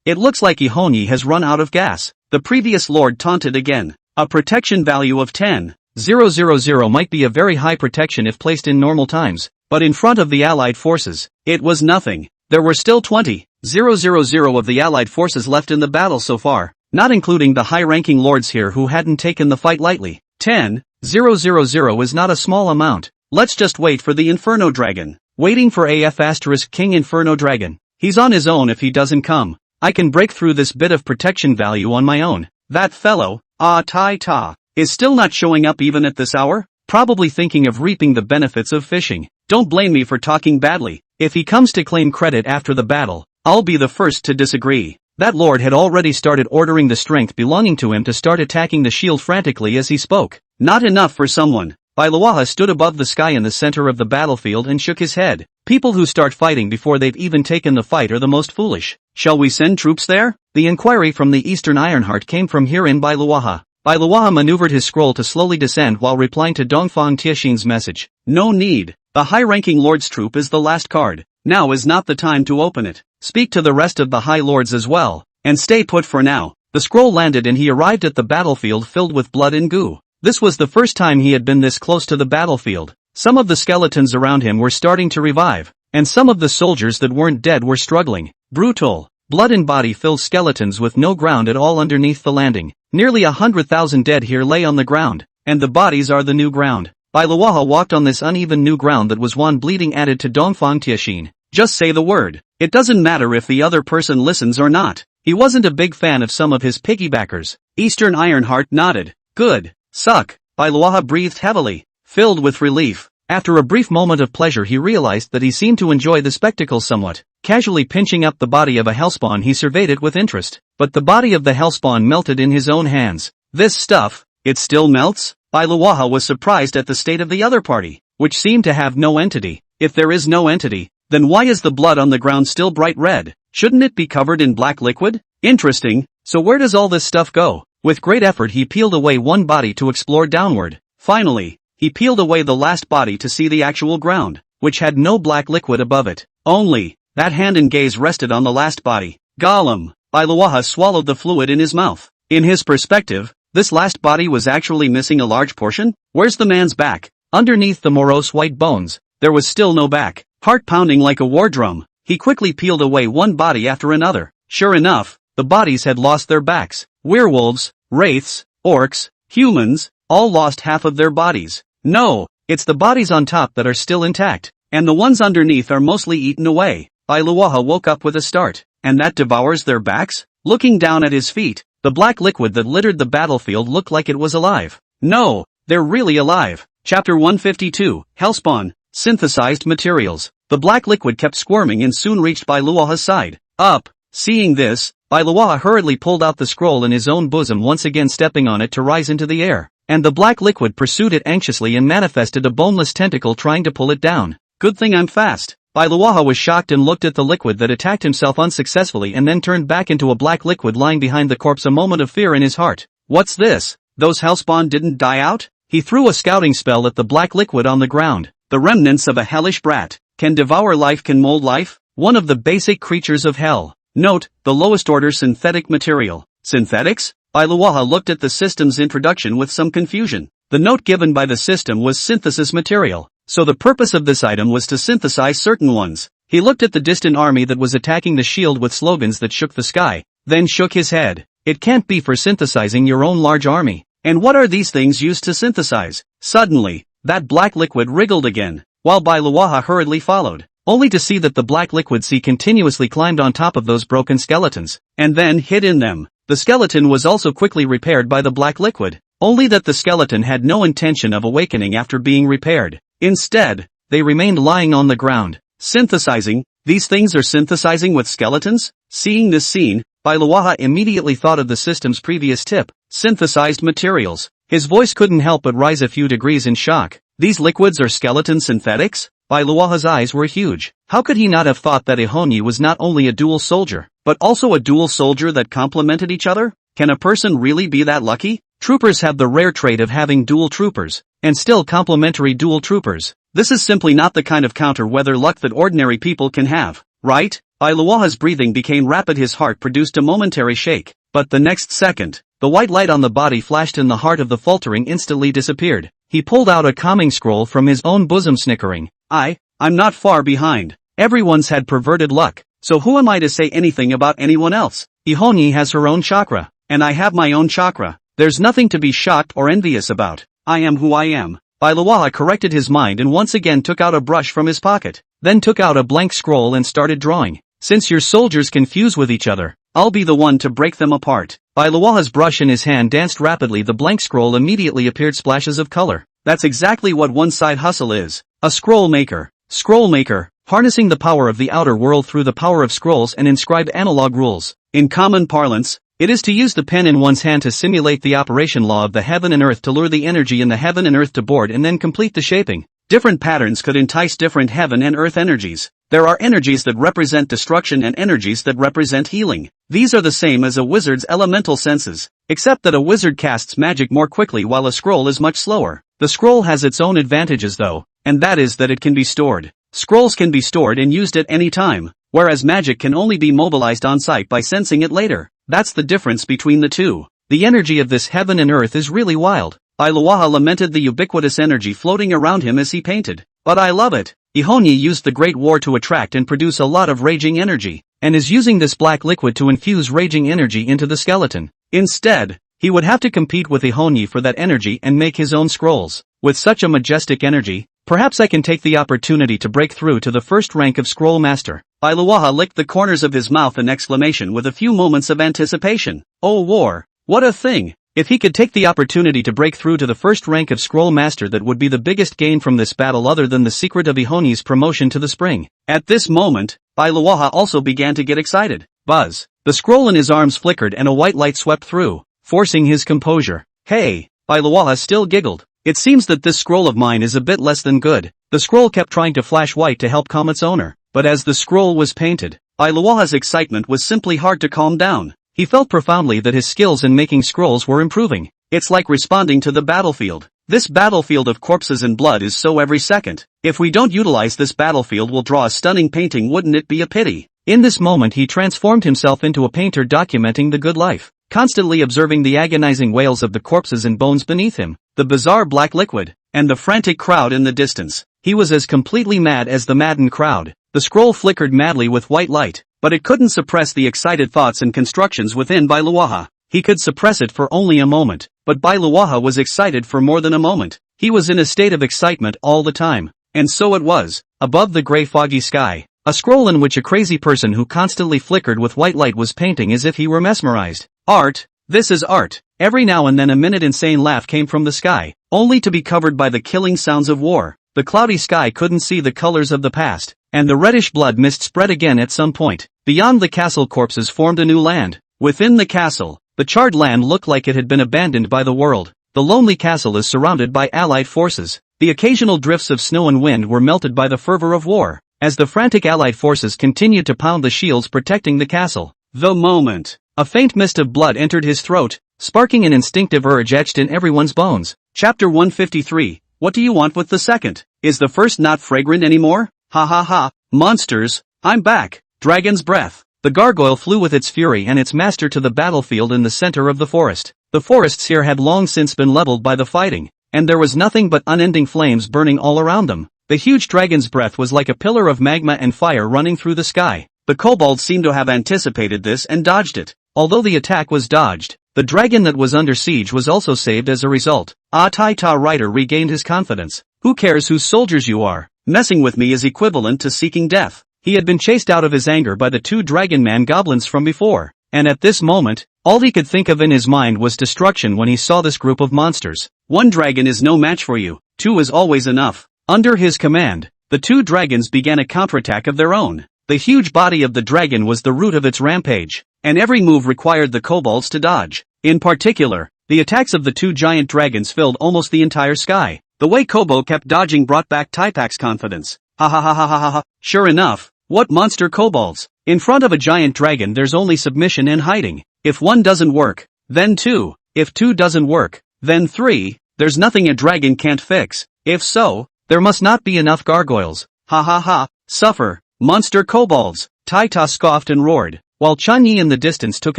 It looks like Ihoni has run out of gas. The previous lord taunted again. A protection value of 10,000 might be a very high protection if placed in normal times, but in front of the allied forces, it was nothing. There were still 20,000 of the allied forces left in the battle so far, not including the high-ranking lords here who hadn't taken the fight lightly. 10,000 is not a small amount. Let's just wait for the Inferno Dragon. Waiting for King Inferno Dragon. He's on his own if he doesn't come. I can break through this bit of protection value on my own. That fellow, Tai Ta, is still not showing up even at this hour? Probably thinking of reaping the benefits of fishing. Don't blame me for talking badly. If he comes to claim credit after the battle, I'll be the first to disagree. That lord had already started ordering the strength belonging to him to start attacking the shield frantically as he spoke. Not enough for someone. Bailawaha stood above the sky in the center of the battlefield and shook his head. People who start fighting before they've even taken the fight are the most foolish. Shall we send troops there? The inquiry from the Eastern Ironheart came from herein by Luaha. Luaha maneuvered his scroll to slowly descend while replying to Dongfang Tiexin's message. No need. The high-ranking lord's troop is the last card. Now is not the time to open it. Speak to the rest of the high lords as well. And stay put for now. The scroll landed and he arrived at the battlefield filled with blood and goo. This was the first time he had been this close to the battlefield. Some of the skeletons around him were starting to revive, and some of the soldiers that weren't dead were struggling. Brutal. Blood and body-filled skeletons with no ground at all underneath the landing. Nearly 100,000 dead here lay on the ground, and the bodies are the new ground. Luaha walked on this uneven new ground that was one bleeding added to Dongfang Tiexin. Just say the word. It doesn't matter if the other person listens or not. He wasn't a big fan of some of his piggybackers. Eastern Ironheart nodded. Good. Suck. Luaha breathed heavily, filled with relief. After a brief moment of pleasure he realized that he seemed to enjoy the spectacle somewhat. Casually pinching up the body of a hellspawn he surveyed it with interest. But the body of the hellspawn melted in his own hands. This stuff, it still melts? Luaha was surprised at the state of the other party, which seemed to have no entity. If there is no entity, then why is the blood on the ground still bright red? Shouldn't it be covered in black liquid? Interesting. So where does all this stuff go? With great effort he peeled away one body to explore downward. Finally, he peeled away the last body to see the actual ground, which had no black liquid above it. Only, that hand and gaze rested on the last body. Gollum. Luaha swallowed the fluid in his mouth. In his perspective, this last body was actually missing a large portion? Where's the man's back? Underneath the morose white bones, there was still no back. Heart pounding like a war drum, he quickly peeled away one body after another. Sure enough, the bodies had lost their backs. Werewolves, wraiths, orcs, humans, all lost half of their bodies. No, it's the bodies on top that are still intact, and the ones underneath are mostly eaten away. Luaha woke up with a start, and that devours their backs? Looking down at his feet, the black liquid that littered the battlefield looked like it was alive. No, they're really alive. Chapter 152, Hellspawn, Synthesized Materials. The black liquid kept squirming and soon reached Luaha's side. Up. Seeing this, Luaha hurriedly pulled out the scroll in his own bosom, once again stepping on it to rise into the air. And the black liquid pursued it anxiously and manifested a boneless tentacle trying to pull it down. Good thing I'm fast. Luaha was shocked and looked at the liquid that attacked himself unsuccessfully and then turned back into a black liquid lying behind the corpse, a moment of fear in his heart. What's this? Those hellspawn didn't die out? He threw a scouting spell at the black liquid on the ground. The remnants of a hellish brat. Can devour life, can mold life? One of the basic creatures of hell. Note, the lowest order synthetic material. Synthetics? Luaha looked at the system's introduction with some confusion. The note given by the system was synthesis material. So the purpose of this item was to synthesize certain ones. He looked at the distant army that was attacking the shield with slogans that shook the sky, then shook his head. It can't be for synthesizing your own large army. And what are these things used to synthesize? Suddenly, that black liquid wriggled again, while Luaha hurriedly followed, only to see that the black liquid sea continuously climbed on top of those broken skeletons, and then hid in them. The skeleton was also quickly repaired by the black liquid, only that the skeleton had no intention of awakening after being repaired. Instead, they remained lying on the ground. Synthesizing? These things are synthesizing with skeletons? Seeing this scene, Luaha immediately thought of the system's previous tip, synthesized materials. His voice couldn't help but rise a few degrees in shock. These liquids are skeleton synthetics? Luaha's eyes were huge. How could he not have thought that Ihonyi was not only a dual soldier, but also a dual soldier that complemented each other? Can a person really be that lucky? Troopers have the rare trait of having dual troopers, and still complementary dual troopers. This is simply not the kind of counter-weather luck that ordinary people can have, right? Luaha's breathing became rapid, his heart produced a momentary shake, but the next second, the white light on the body flashed and the heart of the faltering instantly disappeared. He pulled out a calming scroll from his own bosom, snickering. I'm not far behind. Everyone's had perverted luck, so who am I to say anything about anyone else? Ihonyi has her own chakra, and I have my own chakra. There's nothing to be shocked or envious about. I am who I am. Luaha corrected his mind and once again took out a brush from his pocket, then took out a blank scroll and started drawing. Since your soldiers confuse with each other, I'll be the one to break them apart. Luaha's brush in his hand danced rapidly. The blank scroll immediately appeared splashes of color. That's exactly what one side hustle is. A scroll maker. Scroll maker, harnessing the power of the outer world through the power of scrolls and inscribe analog rules. In common parlance, it is to use the pen in one's hand to simulate the operation law of the heaven and earth, to lure the energy in the heaven and earth to board and then complete the shaping. Different patterns could entice different heaven and earth energies. There are energies that represent destruction and energies that represent healing. These are the same as a wizard's elemental senses, except that a wizard casts magic more quickly while a scroll is much slower. The scroll has its own advantages though, and that is that it can be stored. Scrolls can be stored and used at any time, whereas magic can only be mobilized on site by sensing it later. That's the difference between the two. The energy of this heaven and earth is really wild. Iluwaha lamented the ubiquitous energy floating around him as he painted. But I love it. Ihonyi used the Great War to attract and produce a lot of raging energy, and is using this black liquid to infuse raging energy into the skeleton. Instead, he would have to compete with Ihonyi for that energy and make his own scrolls. With such a majestic energy, perhaps I can take the opportunity to break through to the first rank of Scroll Master. Iluwaha licked the corners of his mouth in exclamation with a few moments of anticipation. Oh war, what a thing! If he could take the opportunity to break through to the first rank of Scroll Master, that would be the biggest gain from this battle other than the secret of Ihonyi's promotion to the spring. At this moment, Iluwaha also began to get excited. Buzz. The scroll in his arms flickered and a white light swept through, forcing his composure. Hey, Iluwaha still giggled. It seems that this scroll of mine is a bit less than good. The scroll kept trying to flash white to help calm its owner, but as the scroll was painted, Iluwaha's excitement was simply hard to calm down. He felt profoundly that his skills in making scrolls were improving. It's like responding to the battlefield. This battlefield of corpses and blood is so every second. If we don't utilize this battlefield, we'll draw a stunning painting. Wouldn't it be a pity? In this moment he transformed himself into a painter documenting the good life, constantly observing the agonizing wails of the corpses and bones beneath him, the bizarre black liquid, and the frantic crowd in the distance. He was as completely mad as the maddened crowd. The scroll flickered madly with white light, but it couldn't suppress the excited thoughts and constructions within Iluwaha. He could suppress it for only a moment, but Iluwaha was excited for more than a moment. He was in a state of excitement all the time. And so it was, above the gray foggy sky, a scroll in which a crazy person who constantly flickered with white light was painting as if he were mesmerized. Art, this is art. Every now and then a minute insane laugh came from the sky, only to be covered by the killing sounds of war. The cloudy sky couldn't see the colors of the past, and the reddish blood mist spread again at some point. Beyond the castle, corpses formed a new land. Within the castle, the charred land looked like it had been abandoned by the world. The lonely castle is surrounded by allied forces. The occasional drifts of snow and wind were melted by the fervor of war, as the frantic allied forces continued to pound the shields protecting the castle. The moment, a faint mist of blood entered his throat, sparking an instinctive urge etched in everyone's bones. Chapter 153. What do you want with the second? Is the first not fragrant anymore? Ha ha ha, monsters, I'm back. Dragon's breath. The gargoyle flew with its fury and its master to the battlefield in the center of the forest. The forests here had long since been leveled by the fighting, and there was nothing but unending flames burning all around them. The huge dragon's breath was like a pillar of magma and fire running through the sky. The kobolds seemed to have anticipated this and dodged it. Although the attack was dodged, the dragon that was under siege was also saved as a result. Taita Rider regained his confidence. Who cares whose soldiers you are? Messing with me is equivalent to seeking death. He had been chased out of his anger by the two dragon man goblins from before, and at this moment, all he could think of in his mind was destruction when he saw this group of monsters. One dragon is no match for you, two is always enough. Under his command, the two dragons began a counterattack of their own. The huge body of the dragon was the root of its rampage, and every move required the kobolds to dodge. In particular, the attacks of the two giant dragons filled almost the entire sky. The way Kobo kept dodging brought back Taipak's confidence. Ha ha ha ha ha ha ha. Sure enough, what monster kobolds? In front of a giant dragon there's only submission and hiding. If one doesn't work, then two. If two doesn't work, then three. There's nothing a dragon can't fix. If so, there must not be enough gargoyles. Ha ha ha. Suffer, monster kobolds. Taita scoffed and roared, while Chunyi in the distance took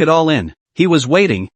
it all in. He was waiting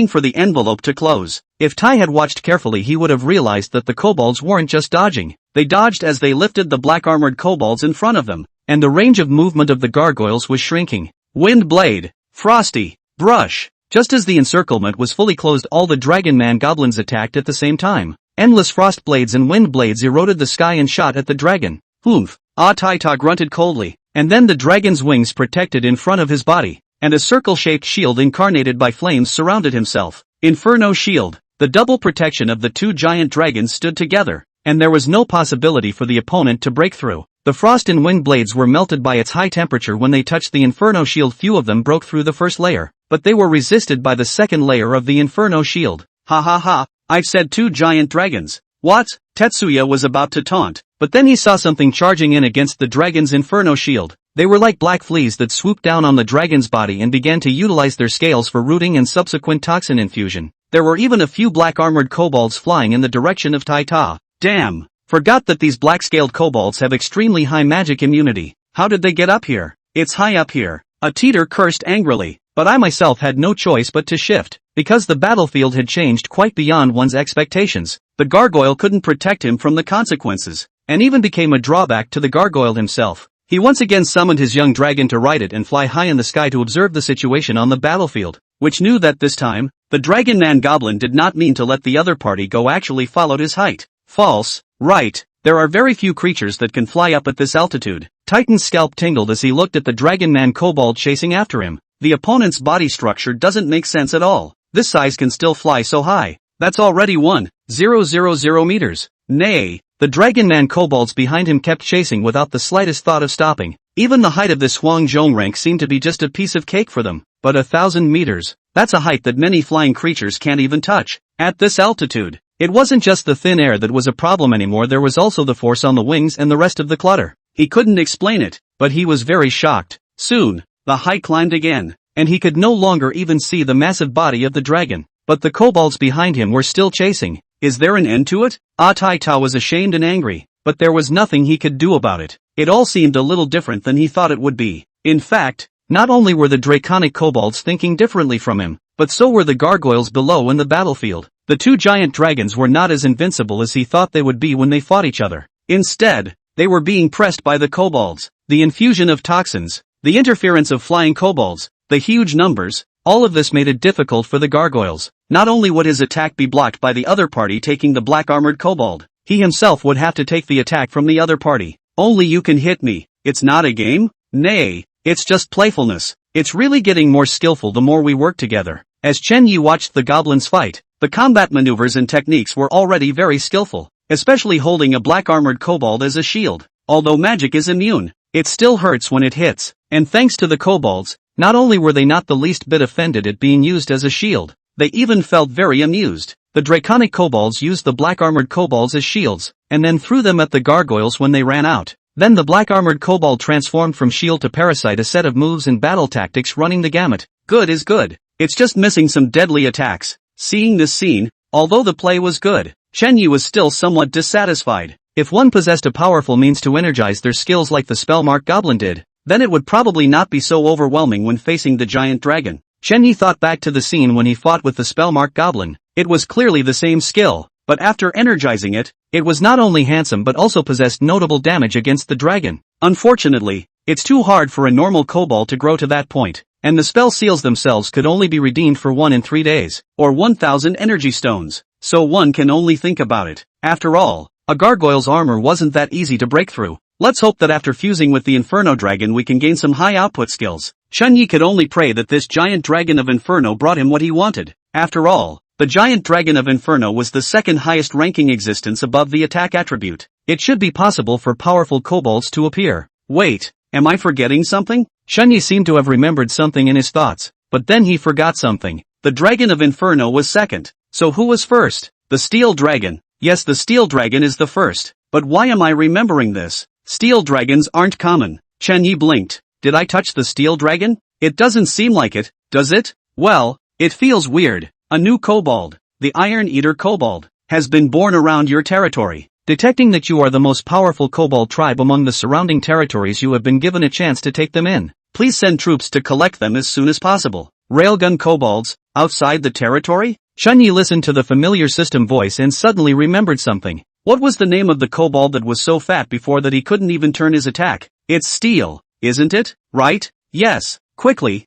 for the envelope to close. If Tai had watched carefully he would have realized that the kobolds weren't just dodging. They dodged as they lifted the black-armored kobolds in front of them, and the range of movement of the gargoyles was shrinking. Wind blade, frosty, brush. Just as the encirclement was fully closed, all the dragon man goblins attacked at the same time. Endless frost blades and wind blades eroded the sky and shot at the dragon. Humph. Taita grunted coldly, and then the dragon's wings protected in front of his body, and a circle-shaped shield incarnated by flames surrounded himself. Inferno shield. The double protection of the two giant dragons stood together, and there was no possibility for the opponent to break through. The frost and wind blades were melted by its high temperature when they touched the Inferno shield. Few of them broke through the first layer, but they were resisted by the second layer of the Inferno shield. Ha ha ha, I've said two giant dragons. What? Tetsuya was about to taunt, But then he saw something charging in against the dragon's inferno shield. They were like black fleas that swooped down on the dragon's body and began to utilize their scales for rooting and subsequent toxin infusion. There were even a few black-armored kobolds flying in the direction of Taita. Damn! Forgot that these black-scaled kobolds have extremely high magic immunity. How did they get up here? It's high up here. A teeter cursed angrily, but I myself had no choice but to shift. Because the battlefield had changed quite beyond one's expectations, the gargoyle couldn't protect him from the consequences, and even became a drawback to the gargoyle himself. He once again summoned his young dragon to ride it and fly high in the sky to observe the situation on the battlefield, which knew that this time, the dragon man goblin did not mean to let the other party go, actually followed his height. False, right? There are very few creatures that can fly up at this altitude. Titan's scalp tingled as he looked at the dragon man kobold chasing after him. The opponent's body structure doesn't make sense at all. This size can still fly so high. That's already 1,000 meters. Nay, the dragon man kobolds behind him kept chasing without the slightest thought of stopping. Even the height of this Huangzhong rank seemed to be just a piece of cake for them. But 1,000 meters, that's a height that many flying creatures can't even touch. At this altitude, it wasn't just the thin air that was a problem anymore, there was also the force on the wings and the rest of the clutter. He couldn't explain it, but he was very shocked. Soon, the height climbed again, and he could no longer even see the massive body of the dragon. But the kobolds behind him were still chasing. Is there an end to it? Taita was ashamed and angry, but there was nothing he could do about it. It all seemed a little different than he thought it would be. In fact, not only were the draconic kobolds thinking differently from him, but so were the gargoyles below in the battlefield. The two giant dragons were not as invincible as he thought they would be when they fought each other. Instead, they were being pressed by the kobolds. The infusion of toxins, the interference of flying kobolds, the huge numbers, all of this made it difficult for the gargoyles. Not only would his attack be blocked by the other party taking the black-armored kobold, he himself would have to take the attack from the other party. Only you can hit me. It's not a game? Nay, it's just playfulness. It's really getting more skillful the more we work together. As Chen Yi watched the goblins fight, the combat maneuvers and techniques were already very skillful, especially holding a black-armored kobold as a shield. Although magic is immune, it still hurts when it hits. And thanks to the kobolds, not only were they not the least bit offended at being used as a shield, they even felt very amused. The draconic kobolds used the black-armored kobolds as shields, and then threw them at the gargoyles when they ran out. Then the black-armored kobold transformed from shield to parasite, a set of moves and battle tactics running the gamut. Good is good. It's just missing some deadly attacks. Seeing this scene, although the play was good, Chen Yi was still somewhat dissatisfied. If one possessed a powerful means to energize their skills like the spellmark goblin did, then it would probably not be so overwhelming when facing the giant dragon. Chen Yi thought back to the scene when he fought with the spellmark goblin. It was clearly the same skill, but after energizing it, it was not only handsome but also possessed notable damage against the dragon. Unfortunately, it's too hard for a normal kobold to grow to that point, and the spell seals themselves could only be redeemed for 1 in 3 days, or 1,000 energy stones, so one can only think about it. After all, a gargoyle's armor wasn't that easy to break through. Let's hope that after fusing with the Inferno Dragon we can gain some high output skills. Chen Yi could only pray that this giant dragon of Inferno brought him what he wanted. After all, the giant dragon of Inferno was the second highest ranking existence above the attack attribute. It should be possible for powerful kobolds to appear. Wait, am I forgetting something? Chen Yi seemed to have remembered something in his thoughts, but then he forgot something. The dragon of Inferno was second. So who was first? The steel dragon. Yes, the steel dragon is the first. But why am I remembering this? Steel dragons aren't common. Chen Yi blinked. Did I touch the steel dragon? It doesn't seem like it, does it? Well, it feels weird. A new kobold, the Iron Eater kobold, has been born around your territory. Detecting that you are the most powerful kobold tribe among the surrounding territories, you have been given a chance to take them in. Please send troops to collect them as soon as possible. Railgun kobolds, outside the territory? Chen Yi listened to the familiar system voice and suddenly remembered something. What was the name of the kobold that was so fat before that he couldn't even turn his attack? It's Steel, isn't it? Right? Yes. Quickly,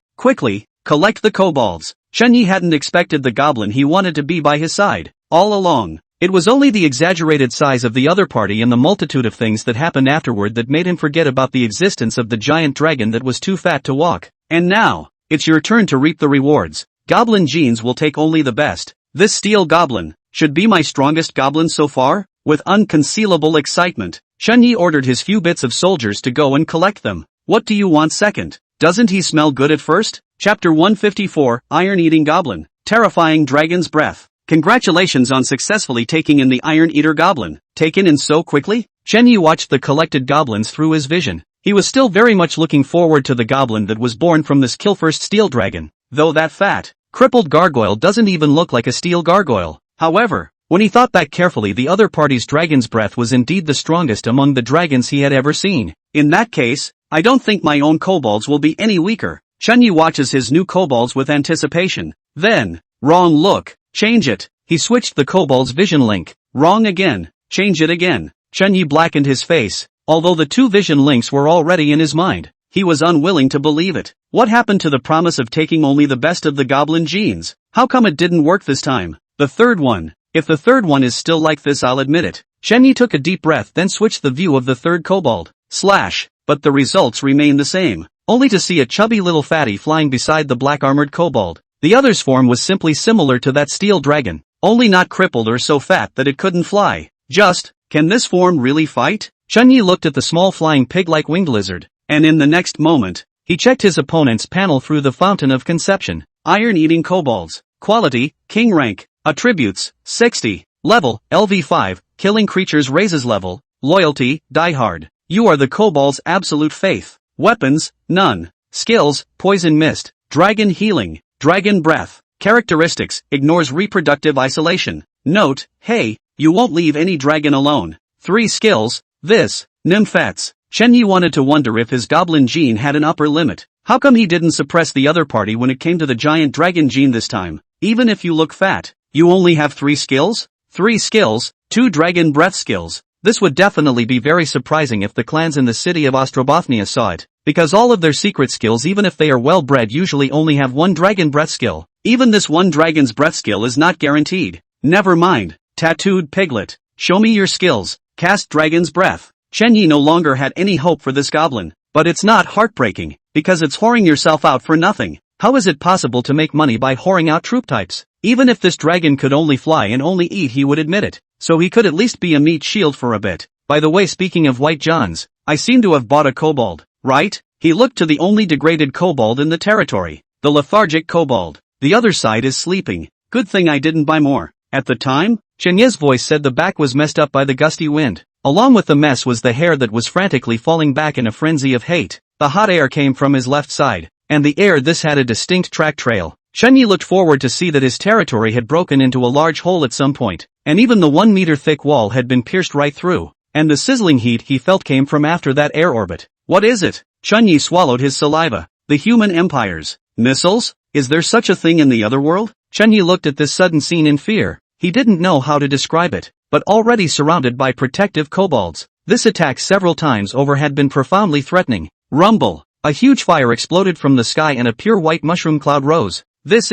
collect the kobolds. Chen Yi hadn't expected the goblin he wanted to be by his side. All along, it was only the exaggerated size of the other party and the multitude of things that happened afterward that made him forget about the existence of the giant dragon that was too fat to walk. And now, it's your turn to reap the rewards. Goblin genes will take only the best. This steel goblin should be my strongest goblin so far. With unconcealable excitement, Chen Yi ordered his few bits of soldiers to go and collect them. What do you want second? Doesn't he smell good at first? Chapter 154, Iron-Eating Goblin, Terrifying Dragon's Breath. Congratulations on successfully taking in the Iron Eater Goblin. Taken in so quickly? Chen Yi watched the collected goblins through his vision. He was still very much looking forward to the goblin that was born from this kill-first steel dragon, though that fat, crippled gargoyle doesn't even look like a steel gargoyle. However, when he thought back carefully, the other party's dragon's breath was indeed the strongest among the dragons he had ever seen. In that case, I don't think my own kobolds will be any weaker. Chen Yi watches his new kobolds with anticipation. Then, wrong look, change it. He switched the kobold's vision link. Wrong again, change it again. Chen Yi blackened his face. Although the two vision links were already in his mind, he was unwilling to believe it. What happened to the promise of taking only the best of the goblin genes? How come it didn't work this time? The third one. If the third one is still like this, I'll admit it. Chen Yi took a deep breath, then switched the view of the third kobold. But the results remain the same, only to see a chubby little fatty flying beside the black-armored kobold. The other's form was simply similar to that steel dragon, only not crippled or so fat that it couldn't fly. Can this form really fight? Chen Yi looked at the small flying pig-like winged lizard, and in the next moment, he checked his opponent's panel through the fountain of conception. Iron-eating kobolds. Quality, king rank. Attributes, 60. Level, LV5. Killing creatures raises level. Loyalty, diehard. You are the kobold's absolute faith. Weapons, none. Skills, poison mist. Dragon healing. Dragon breath. Characteristics, ignores reproductive isolation. Note, hey, you won't leave any dragon alone. 3 skills, this, nymphets. Chen Yi wanted to wonder if his goblin gene had an upper limit. How come he didn't suppress the other party when it came to the giant dragon gene this time? Even if you look fat, you only have 3 skills? 3 skills, 2 dragon breath skills. This would definitely be very surprising if the clans in the city of Ostrobothnia saw it, because all of their secret skills, even if they are well bred, usually only have 1 dragon breath skill. Even this 1 dragon's breath skill is not guaranteed. Never mind. Tattooed piglet. Show me your skills. Cast dragon's breath. Chen Yi no longer had any hope for this goblin. But it's not heartbreaking, because it's whoring yourself out for nothing. How is it possible to make money by whoring out troop types? Even if this dragon could only fly and only eat, he would admit it. So he could at least be a meat shield for a bit. By the way, speaking of white johns, I seem to have bought a kobold, right? He looked to the only degraded kobold in the territory. The lethargic kobold. The other side is sleeping. Good thing I didn't buy more. At the time, Chen Yi's voice said the back was messed up by the gusty wind. Along with the mess was the hair that was frantically falling back in a frenzy of hate. The hot air came from his left side, and the air this had a distinct track trail. Chen Yi looked forward to see that his territory had broken into a large hole at some point, and even the 1-meter thick wall had been pierced right through, and the sizzling heat he felt came from after that air orbit. What is it? Chen Yi swallowed his saliva. The human empires. Missiles? Is there such a thing in the other world? Chen Yi looked at this sudden scene in fear. He didn't know how to describe it, but already surrounded by protective kobolds, this attack several times over had been profoundly threatening. Rumble! A huge fire exploded from the sky and a pure white mushroom cloud rose. This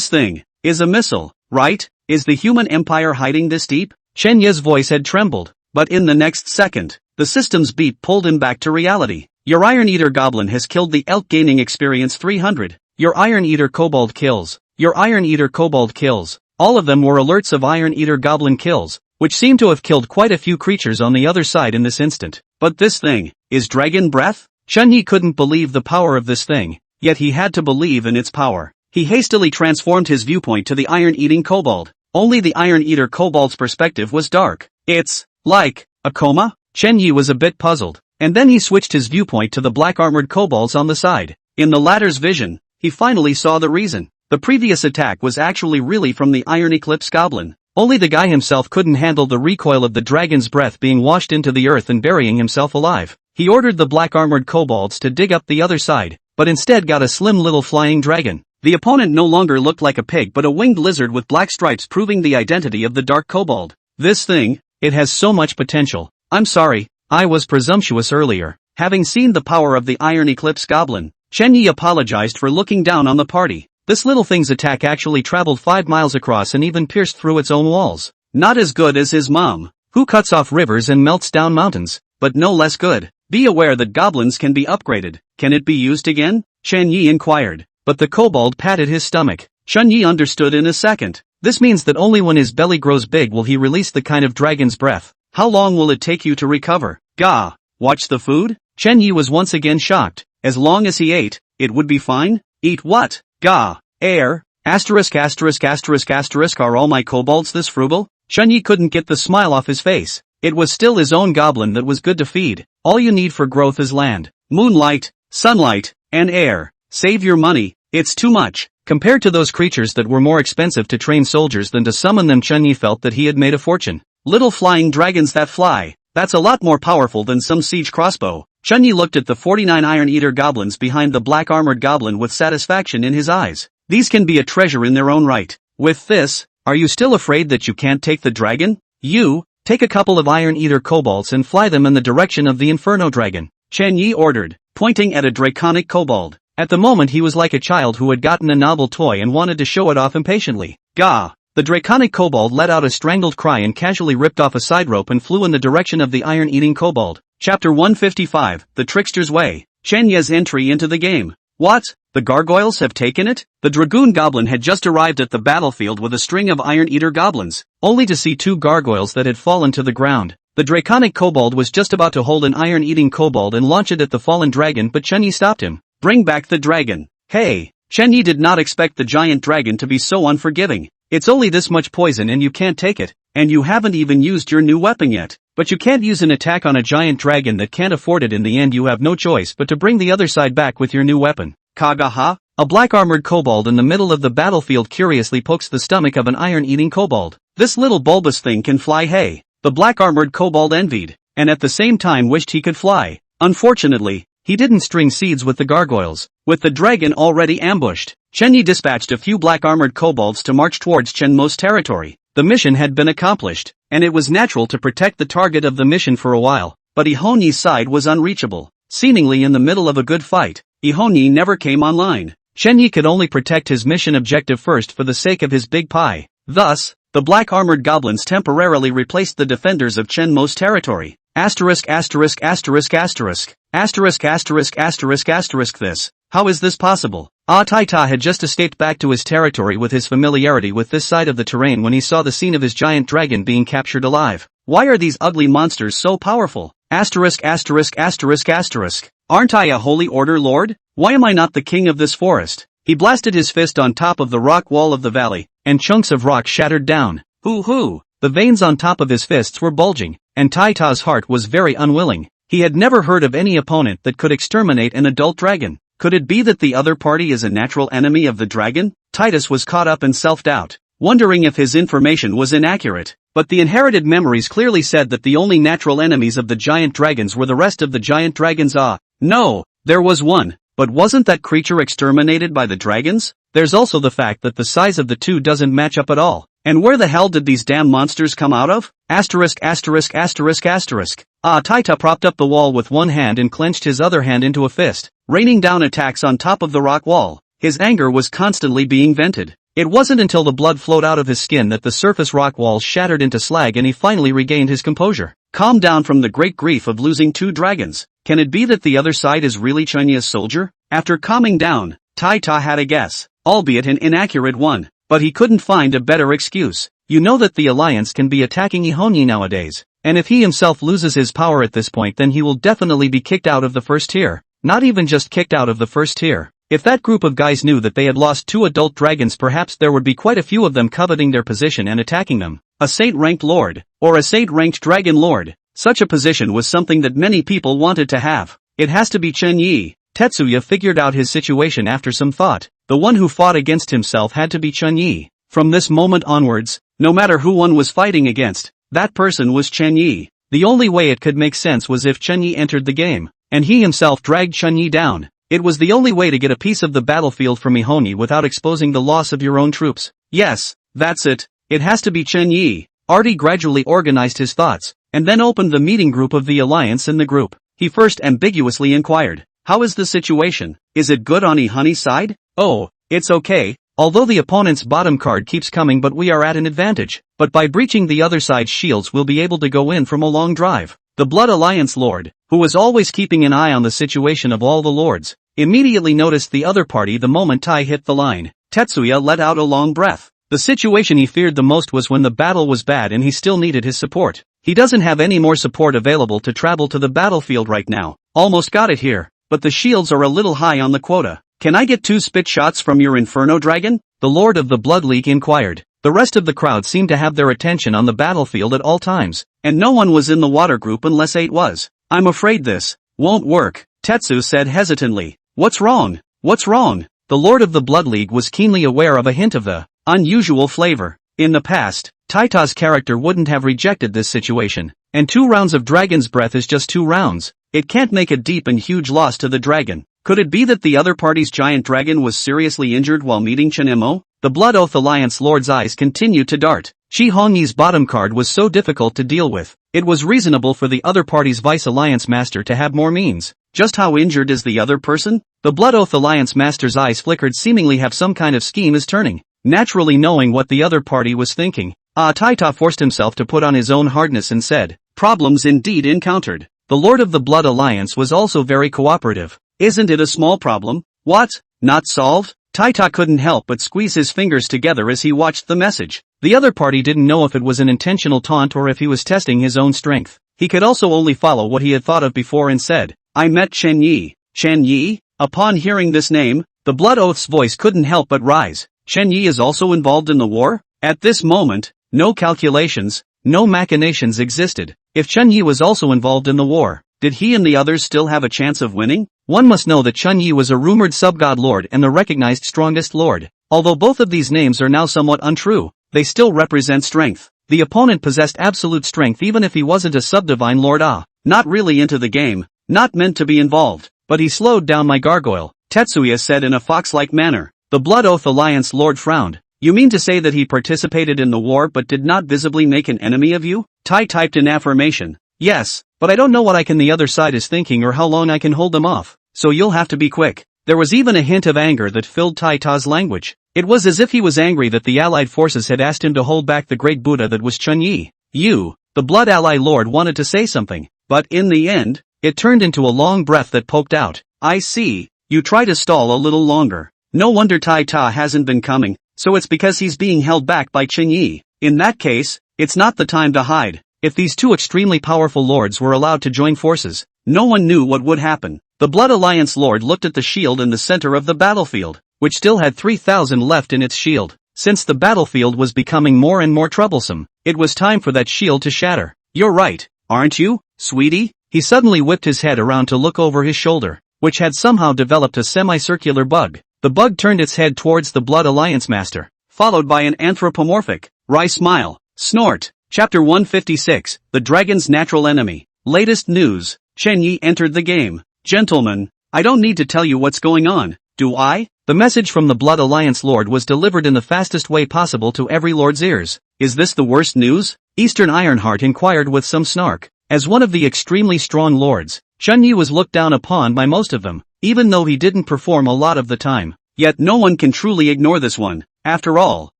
thing, is a missile, right? Is the human empire hiding this deep? Chen Yi's voice had trembled, but in the next second, the system's beep pulled him back to reality. Your Iron Eater Goblin has killed the elk, gaining experience 300. Your Iron Eater Kobold kills. Your Iron Eater Kobold kills. All of them were alerts of Iron Eater Goblin kills, which seemed to have killed quite a few creatures on the other side in this instant. But this thing, is dragon breath? Chen Yi couldn't believe the power of this thing, yet he had to believe in its power. He hastily transformed his viewpoint to the iron-eating kobold. Only the Iron Eater Kobold's perspective was dark. It's like a coma? Chen Yi was a bit puzzled, and then he switched his viewpoint to the black-armored kobolds on the side. In the latter's vision, he finally saw the reason. The previous attack was actually really from the Iron Eclipse Goblin. Only the guy himself couldn't handle the recoil of the dragon's breath being washed into the earth and burying himself alive. He ordered the black-armored kobolds to dig up the other side, but instead got a slim little flying dragon. The opponent no longer looked like a pig but a winged lizard with black stripes, proving the identity of the dark kobold. This thing, it has so much potential. I'm sorry, I was presumptuous earlier. Having seen the power of the Iron Eclipse Goblin, Chen Yi apologized for looking down on the party. This little thing's attack actually traveled 5 miles across and even pierced through its own walls. Not as good as his mom, who cuts off rivers and melts down mountains, but no less good. Be aware that goblins can be upgraded. Can it be used again? Chen Yi inquired, but the kobold patted his stomach. Chen Yi understood in a second. This means that only when his belly grows big will he release the kind of dragon's breath. How long will it take you to recover? Gah! Watch the food? Chen Yi was once again shocked. As long as he ate, it would be fine? Eat what? Gah! Air? Asterisk. Are all my kobolds this frugal? Chen Yi couldn't get the smile off his face. It was still his own goblin that was good to feed. All you need for growth is land, moonlight, sunlight, and air. Save your money, it's too much. Compared to those creatures that were more expensive to train soldiers than to summon them, Chunyi felt that he had made a fortune. Little flying dragons that fly. That's a lot more powerful than some siege crossbow. Chunyi looked at the 49 Iron Eater goblins behind the black armored goblin with satisfaction in his eyes. These can be a treasure in their own right. With this, are you still afraid that you can't take the dragon? You, take a couple of Iron Eater kobolds and fly them in the direction of the Inferno Dragon, Chunyi ordered, pointing at a draconic kobold. At the moment he was like a child who had gotten a novel toy and wanted to show it off impatiently. Gah! The draconic kobold let out a strangled cry and casually ripped off a side rope and flew in the direction of the iron-eating kobold. Chapter 155, The Trickster's Way. Chunyi's entry into the game. What? The gargoyles have taken it? The dragoon goblin had just arrived at the battlefield with a string of Iron Eater goblins, only to see two gargoyles that had fallen to the ground. The draconic kobold was just about to hold an iron-eating kobold and launch it at the fallen dragon, but Chunyi stopped him. Bring back the dragon. Hey! Chunyi did not expect the giant dragon to be so unforgiving. It's only this much poison and you can't take it, and you haven't even used your new weapon yet. But you can't use an attack on a giant dragon that can't afford it. In the end you have no choice but to bring the other side back with your new weapon. Kagaha? A black armored kobold in the middle of the battlefield curiously pokes the stomach of an iron-eating kobold. This little bulbous thing can fly, hey! The black armored kobold envied, and at the same time wished he could fly. Unfortunately, he didn't string seeds with the gargoyles. With the dragon already ambushed, Chunyi dispatched a few black armored kobolds to march towards Shenmo's territory. The mission had been accomplished, and it was natural to protect the target of the mission for a while, but Ihonyi's side was unreachable. Seemingly in the middle of a good fight, Ihonyi never came online. Chunyi could only protect his mission objective first for the sake of his big pie. Thus, the black armored goblins temporarily replaced the defenders of Shenmo's territory. Asterisk asterisk asterisk asterisk. Asterisk asterisk asterisk asterisk this. How is this possible? Taita had just escaped back to his territory with his familiarity with this side of the terrain when he saw the scene of his giant dragon being captured alive. Why are these ugly monsters so powerful? Asterisk asterisk asterisk asterisk. Aren't I a holy order lord? Why am I not the king of this forest? He blasted his fist on top of the rock wall of the valley, and chunks of rock shattered down. Hoo-hoo! The veins on top of his fists were bulging, and Taita's heart was very unwilling. He had never heard of any opponent that could exterminate an adult dragon. Could it be that the other party is a natural enemy of the dragon? Titus was caught up in self-doubt, wondering if his information was inaccurate. But the inherited memories clearly said that the only natural enemies of the giant dragons were the rest of the giant dragons. No, there was one, but wasn't that creature exterminated by the dragons? There's also the fact that the size of the two doesn't match up at all. And where the hell did these damn monsters come out of? Asterisk asterisk asterisk asterisk. Taita propped up the wall with one hand and clenched his other hand into a fist, raining down attacks on top of the rock wall. His anger was constantly being vented. It wasn't until the blood flowed out of his skin that the surface rock walls shattered into slag and he finally regained his composure. Calmed down from the great grief of losing two dragons. Can it be that the other side is really Chunyi's soldier? After calming down, Taita had a guess, albeit an inaccurate one. But he couldn't find a better excuse. You know that the Alliance can be attacking Ihonyi nowadays, and if he himself loses his power at this point then he will definitely be kicked out of the first tier. Not even just kicked out of the first tier. If that group of guys knew that they had lost two adult dragons, perhaps there would be quite a few of them coveting their position and attacking them. A saint-ranked lord, or a saint-ranked dragon lord. Such a position was something that many people wanted to have. It has to be Chunyi. Tetsuya figured out his situation after some thought. The one who fought against himself had to be Chunyi. From this moment onwards, no matter who one was fighting against, that person was Chunyi. The only way it could make sense was if Chunyi entered the game, and he himself dragged Chunyi down. It was the only way to get a piece of the battlefield from Ihonyi without exposing the loss of your own troops. Yes, that's it. It has to be Chunyi. Artie gradually organized his thoughts, and then opened the meeting group of the Alliance in the group. He first ambiguously inquired, how is the situation? Is it good on Ihonyi's side? Oh, it's okay, although the opponent's bottom card keeps coming but we are at an advantage. But by breaching the other side's shields we'll be able to go in from a long drive. The Blood Alliance Lord, who was always keeping an eye on the situation of all the lords, immediately noticed the other party the moment Tai hit the line. Tetsuya let out a long breath. The situation he feared the most was when the battle was bad and he still needed his support. He doesn't have any more support available to travel to the battlefield right now. Almost got it here, but the shields are a little high on the quota. Can I get 2 spit shots from your Inferno Dragon? The Lord of the Blood League inquired. The rest of the crowd seemed to have their attention on the battlefield at all times, and no one was in the water group unless 8 was. I'm afraid this won't work, Tetsu said hesitantly. What's wrong? What's wrong? The Lord of the Blood League was keenly aware of a hint of the unusual flavor. In the past, Taita's character wouldn't have rejected this situation, and 2 rounds of Dragon's Breath is just 2 rounds. It can't make a deep and huge loss to the dragon. Could it be that the other party's giant dragon was seriously injured while meeting Chenemo? The Blood Oath Alliance Lord's eyes continued to dart. Chi Hongyi's bottom card was so difficult to deal with. It was reasonable for the other party's Vice Alliance Master to have more means. Just how injured is the other person? The Blood Oath Alliance Master's eyes flickered, seemingly have some kind of scheme is turning. Naturally knowing what the other party was thinking, Taita forced himself to put on his own hardness and said, problems indeed encountered. The Lord of the Blood Alliance was also very cooperative. Isn't it a small problem? What? Not solved? Taita couldn't help but squeeze his fingers together as he watched the message. The other party didn't know if it was an intentional taunt or if he was testing his own strength. He could also only follow what he had thought of before and said, I met Chen Yi. Chen Yi? Upon hearing this name, the Blood Oath's voice couldn't help but rise. Chen Yi is also involved in the war? At this moment, no calculations, no machinations existed. If Chen Yi was also involved in the war, did he and the others still have a chance of winning? One must know that Chen Yi was a rumored sub-god lord and the recognized strongest lord. Although both of these names are now somewhat untrue, they still represent strength. The opponent possessed absolute strength even if he wasn't a sub-divine lord. Not really into the game, not meant to be involved, but he slowed down my gargoyle, Tetsuya said in a fox-like manner. The Blood Oath Alliance lord frowned. You mean to say that he participated in the war but did not visibly make an enemy of you? Tai typed in affirmation. Yes, but I don't know what the other side is thinking or how long I can hold them off, so you'll have to be quick. There was even a hint of anger that filled Taita's language. It was as if he was angry that the allied forces had asked him to hold back the great Buddha that was Chen Yi. You, the Blood Ally Lord, wanted to say something, but in the end, it turned into a long breath that poked out. I see, you try to stall a little longer. No wonder Taita hasn't been coming, so it's because he's being held back by Chen Yi. In that case, it's not the time to hide. If these 2 extremely powerful lords were allowed to join forces, no one knew what would happen. The Blood Alliance Lord looked at the shield in the center of the battlefield, which still had 3,000 left in its shield. Since the battlefield was becoming more and more troublesome, it was time for that shield to shatter. You're right, aren't you, sweetie? He suddenly whipped his head around to look over his shoulder, which had somehow developed a semicircular bug. The bug turned its head towards the Blood Alliance Master, followed by an anthropomorphic, wry smile. Snort. Chapter 156, The Dragon's Natural Enemy. Latest news, Chen Yi entered the game. Gentlemen, I don't need to tell you what's going on, do I? The message from the Blood Alliance Lord was delivered in the fastest way possible to every lord's ears. Is this the worst news? Eastern Ironheart inquired with some snark. As one of the extremely strong lords, Chen Yi was looked down upon by most of them, even though he didn't perform a lot of the time. Yet no one can truly ignore this one. After all,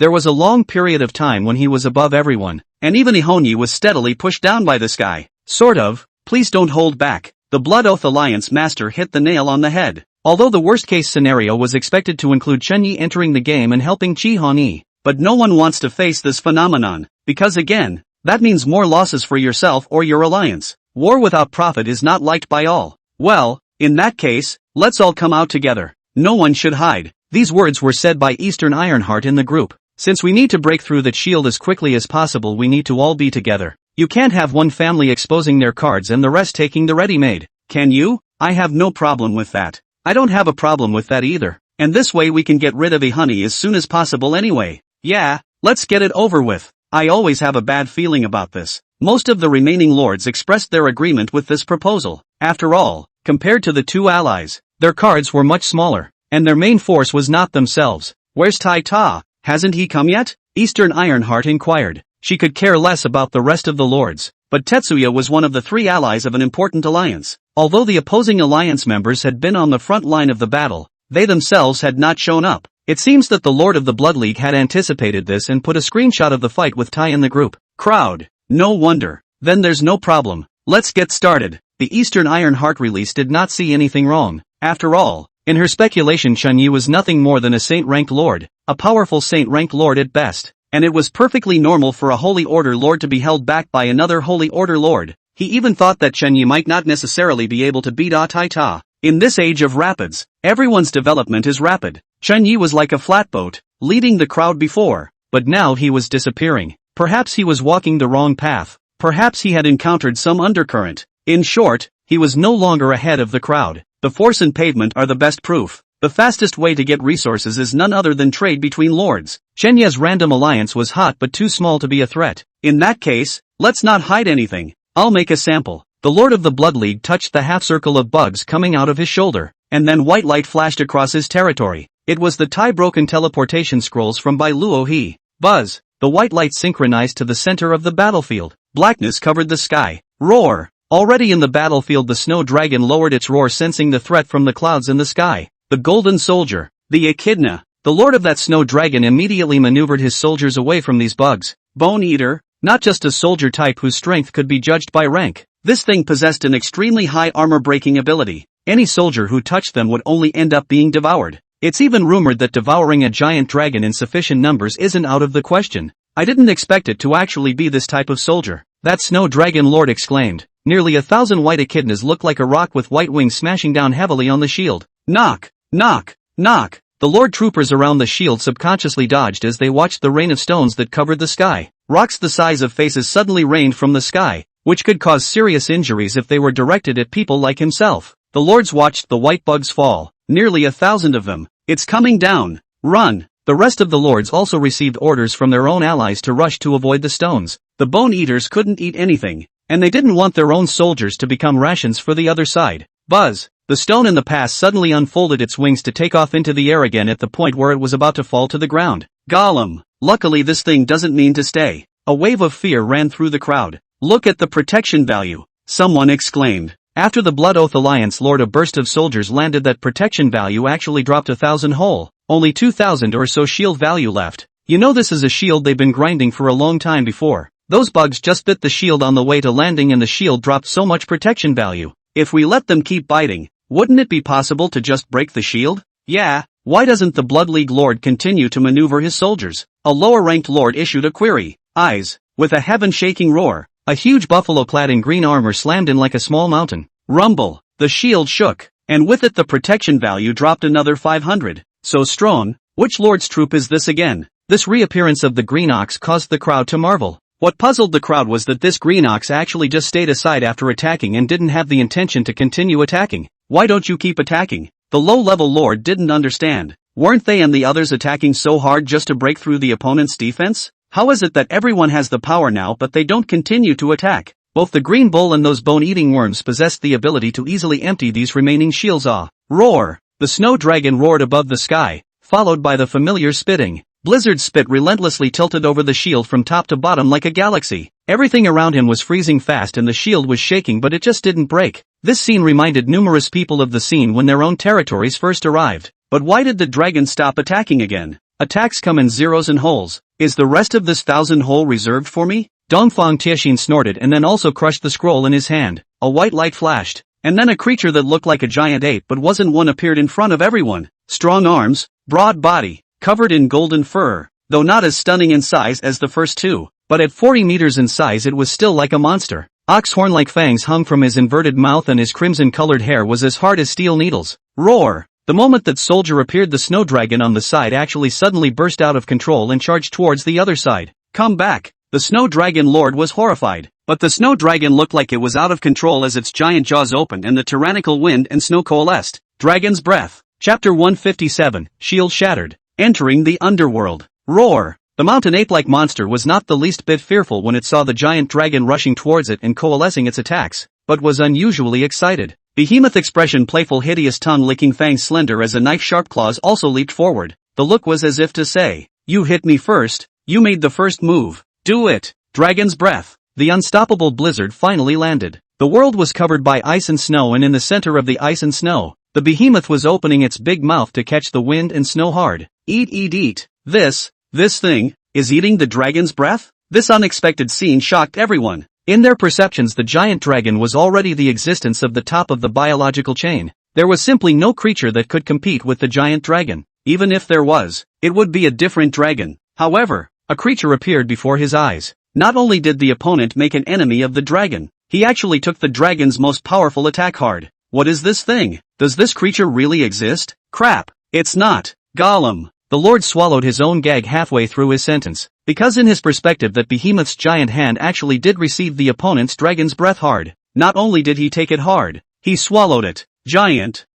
there was a long period of time when he was above everyone, and even Ihonyi was steadily pushed down by this guy. Sort of. Please don't hold back. The Blood Oath Alliance Master hit the nail on the head. Although the worst-case scenario was expected to include Chen Yi entering the game and helping Chi Hongyi, but no one wants to face this phenomenon, because again, that means more losses for yourself or your alliance. War without profit is not liked by all. Well, in that case, let's all come out together. No one should hide. These words were said by Eastern Ironheart in the group. Since we need to break through that shield as quickly as possible, we need to all be together. You can't have one family exposing their cards and the rest taking the ready-made. Can you? I have no problem with that. I don't have a problem with that either. And this way we can get rid of Ihonyi as soon as possible anyway. Yeah, let's get it over with. I always have a bad feeling about this. Most of the remaining lords expressed their agreement with this proposal. After all, compared to the 2 allies, their cards were much smaller, and their main force was not themselves. Where's Taita? Hasn't he come yet? Eastern Ironheart inquired. She could care less about the rest of the lords, but Tetsuya was one of the 3 allies of an important alliance. Although the opposing alliance members had been on the front line of the battle, they themselves had not shown up. It seems that the Lord of the Blood League had anticipated this and put a screenshot of the fight with Tai in the group. Crowd. No wonder. Then there's no problem. Let's get started. The Eastern Ironheart release did not see anything wrong. After all, in her speculation, Chen Yi was nothing more than a saint-ranked lord, a powerful saint-ranked lord at best. And it was perfectly normal for a Holy Order Lord to be held back by another Holy Order Lord. He even thought that Chen Yi might not necessarily be able to beat Taita. In this age of rapids, everyone's development is rapid. Chen Yi was like a flatboat, leading the crowd before. but now he was disappearing. Perhaps he was walking the wrong path. Perhaps he had encountered some undercurrent. In short, he was no longer ahead of the crowd. The force and pavement are the best proof. The fastest way to get resources is none other than trade between lords. Chenya's random alliance was hot but too small to be a threat. In that case, let's not hide anything. I'll make a sample. The Lord of the Blood League touched the half-circle of bugs coming out of his shoulder, and then white light flashed across his territory. It was the tie-broken teleportation scrolls from Bai Luo He. Buzz. The white light synchronized to the center of the battlefield. Blackness covered the sky. Roar. Already in the battlefield, the snow dragon lowered its roar, sensing the threat from the clouds in the sky. The golden soldier. The echidna. The lord of that snow dragon immediately maneuvered his soldiers away from these bugs. Bone Eater. Not just a soldier type whose strength could be judged by rank. This thing possessed an extremely high armor-breaking ability. Any soldier who touched them would only end up being devoured. It's even rumored that devouring a giant dragon in sufficient numbers isn't out of the question. I didn't expect it to actually be this type of soldier. That snow dragon lord exclaimed. Nearly 1,000 white echidnas looked like a rock with white wings smashing down heavily on the shield. Knock, knock, knock. The lord troopers around the shield subconsciously dodged as they watched the rain of stones that covered the sky. Rocks the size of faces suddenly rained from the sky, which could cause serious injuries if they were directed at people like himself. The lords watched the white bugs fall. Nearly 1,000 of them. It's coming down. Run. The rest of the lords also received orders from their own allies to rush to avoid the stones. The bone eaters couldn't eat anything, and they didn't want their own soldiers to become rations for the other side. Buzz. The stone in the pass suddenly unfolded its wings to take off into the air again at the point where it was about to fall to the ground. Gollum. Luckily this thing doesn't mean to stay. A wave of fear ran through the crowd. Look at the protection value. Someone exclaimed. After the Blood Oath Alliance lord, a burst of soldiers landed. That protection value actually dropped 1,000 whole. Only 2,000 or so shield value left. You know, this is a shield they've been grinding for a long time before. Those bugs just bit the shield on the way to landing and the shield dropped so much protection value. If we let them keep biting, wouldn't it be possible to just break the shield? Yeah, why doesn't the Blood League lord continue to maneuver his soldiers? A lower-ranked lord issued a query. Eyes. With a heaven-shaking roar, a huge buffalo clad in green armor slammed in like a small mountain. Rumble. The shield shook, and with it the protection value dropped another 500. So strong. Which lord's troop is this again? This reappearance of the green ox caused the crowd to marvel. What puzzled the crowd was that this green ox actually just stayed aside after attacking and didn't have the intention to continue attacking. Why don't you keep attacking? The low-level lord didn't understand. Weren't they and the others attacking so hard just to break through the opponent's defense? How is it that everyone has the power now but they don't continue to attack? Both the green bull and those bone-eating worms possessed the ability to easily empty these remaining shields. Roar! The snow dragon roared above the sky, followed by the familiar spitting. Blizzard's spit relentlessly tilted over the shield from top to bottom like a galaxy. Everything around him was freezing fast and the shield was shaking, but it just didn't break. This scene reminded numerous people of the scene when their own territories first arrived. But why did the dragon stop attacking again? Attacks come in zeros and holes. Is the rest of this 1,000 hole reserved for me? Dongfang Tianxin snorted and then also crushed the scroll in his hand. A white light flashed, and then a creature that looked like a giant ape but wasn't one appeared in front of everyone. Strong arms, broad body, covered in golden fur, though not as stunning in size as the first two, but at 40 meters in size it was still like a monster. Ox horn-like fangs hung from his inverted mouth and his crimson-colored hair was as hard as steel needles. Roar! The moment that soldier appeared, the snow dragon on the side actually suddenly burst out of control and charged towards the other side. Come back! The snow dragon lord was horrified, but the snow dragon looked like it was out of control as its giant jaws opened and the tyrannical wind and snow coalesced. Dragon's Breath. Chapter 157, Shield Shattered. Entering the Underworld. Roar! The mountain ape-like monster was not the least bit fearful when it saw the giant dragon rushing towards it and coalescing its attacks, but was unusually excited. Behemoth expression, playful, hideous, tongue-licking, fangs slender as a knife, sharp claws also leaped forward. The look was as if to say, "You hit me first, you made the first move. Do it!" Dragon's Breath. The unstoppable blizzard finally landed. The world was covered by ice and snow, and in the center of the ice and snow, the behemoth was opening its big mouth to catch the wind and snow hard. Eat, eat, eat. This thing, is eating the dragon's breath? This unexpected scene shocked everyone. In their perceptions, the giant dragon was already the existence of the top of the biological chain. There was simply no creature that could compete with the giant dragon. Even if there was, it would be a different dragon. However, a creature appeared before his eyes. Not only did the opponent make an enemy of the dragon, he actually took the dragon's most powerful attack hard. What is this thing? Does this creature really exist? Crap, it's not. Gollum. The Lord swallowed his own gag halfway through his sentence, because in his perspective that Behemoth's giant hand actually did receive the opponent's dragon's breath hard. Not only did he take it hard, he swallowed it. Giant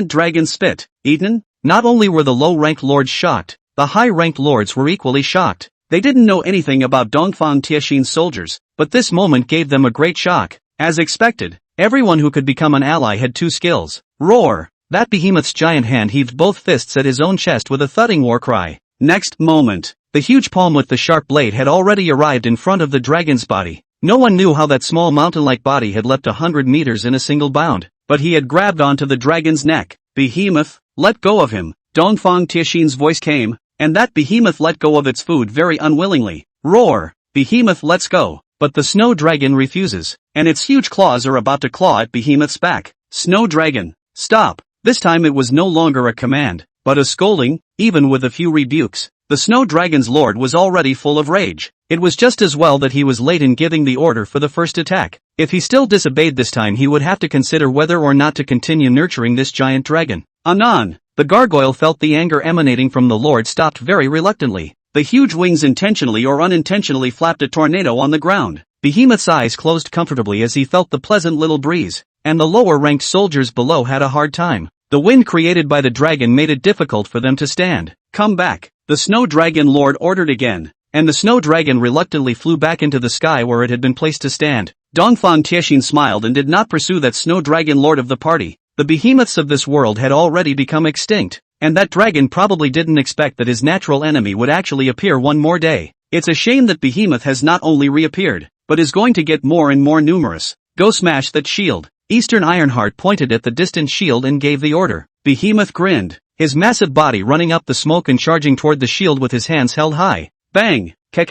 dragon spit. Eaten? Not only were the low-ranked lords shocked, the high-ranked lords were equally shocked. They didn't know anything about Dongfang Tiexin's soldiers, but this moment gave them a great shock. As expected, everyone who could become an ally had two skills. Roar! That Behemoth's giant hand heaved both fists at his own chest with a thudding war cry. Next moment, the huge palm with the sharp blade had already arrived in front of the dragon's body. No one knew how that small mountain-like body had leapt 100 meters in a single bound, but he had grabbed onto the dragon's neck. Behemoth, let go of him. Dongfang Tiexin's voice came, and that behemoth let go of its food very unwillingly. Roar! Behemoth lets go, but the snow dragon refuses, and its huge claws are about to claw at Behemoth's back. Snow dragon, stop! This time it was no longer a command, but a scolding, even with a few rebukes. The snow dragon's lord was already full of rage. It was just as well that he was late in giving the order for the first attack. If he still disobeyed this time he would have to consider whether or not to continue nurturing this giant dragon. Anon! The gargoyle felt the anger emanating from the lord stopped very reluctantly. The huge wings intentionally or unintentionally flapped a tornado on the ground. Behemoth's eyes closed comfortably as he felt the pleasant little breeze, and the lower-ranked soldiers below had a hard time. The wind created by the dragon made it difficult for them to stand. Come back! The snow dragon lord ordered again, and the snow dragon reluctantly flew back into the sky where it had been placed to stand. Dongfang Tiexin smiled and did not pursue that snow dragon lord of the party. The behemoths of this world had already become extinct, and that dragon probably didn't expect that his natural enemy would actually appear one more day. It's a shame that Behemoth has not only reappeared, but is going to get more and more numerous. Go smash that shield. Eastern Ironheart pointed at the distant shield and gave the order. Behemoth grinned, his massive body running up the smoke and charging toward the shield with his hands held high. Bang! The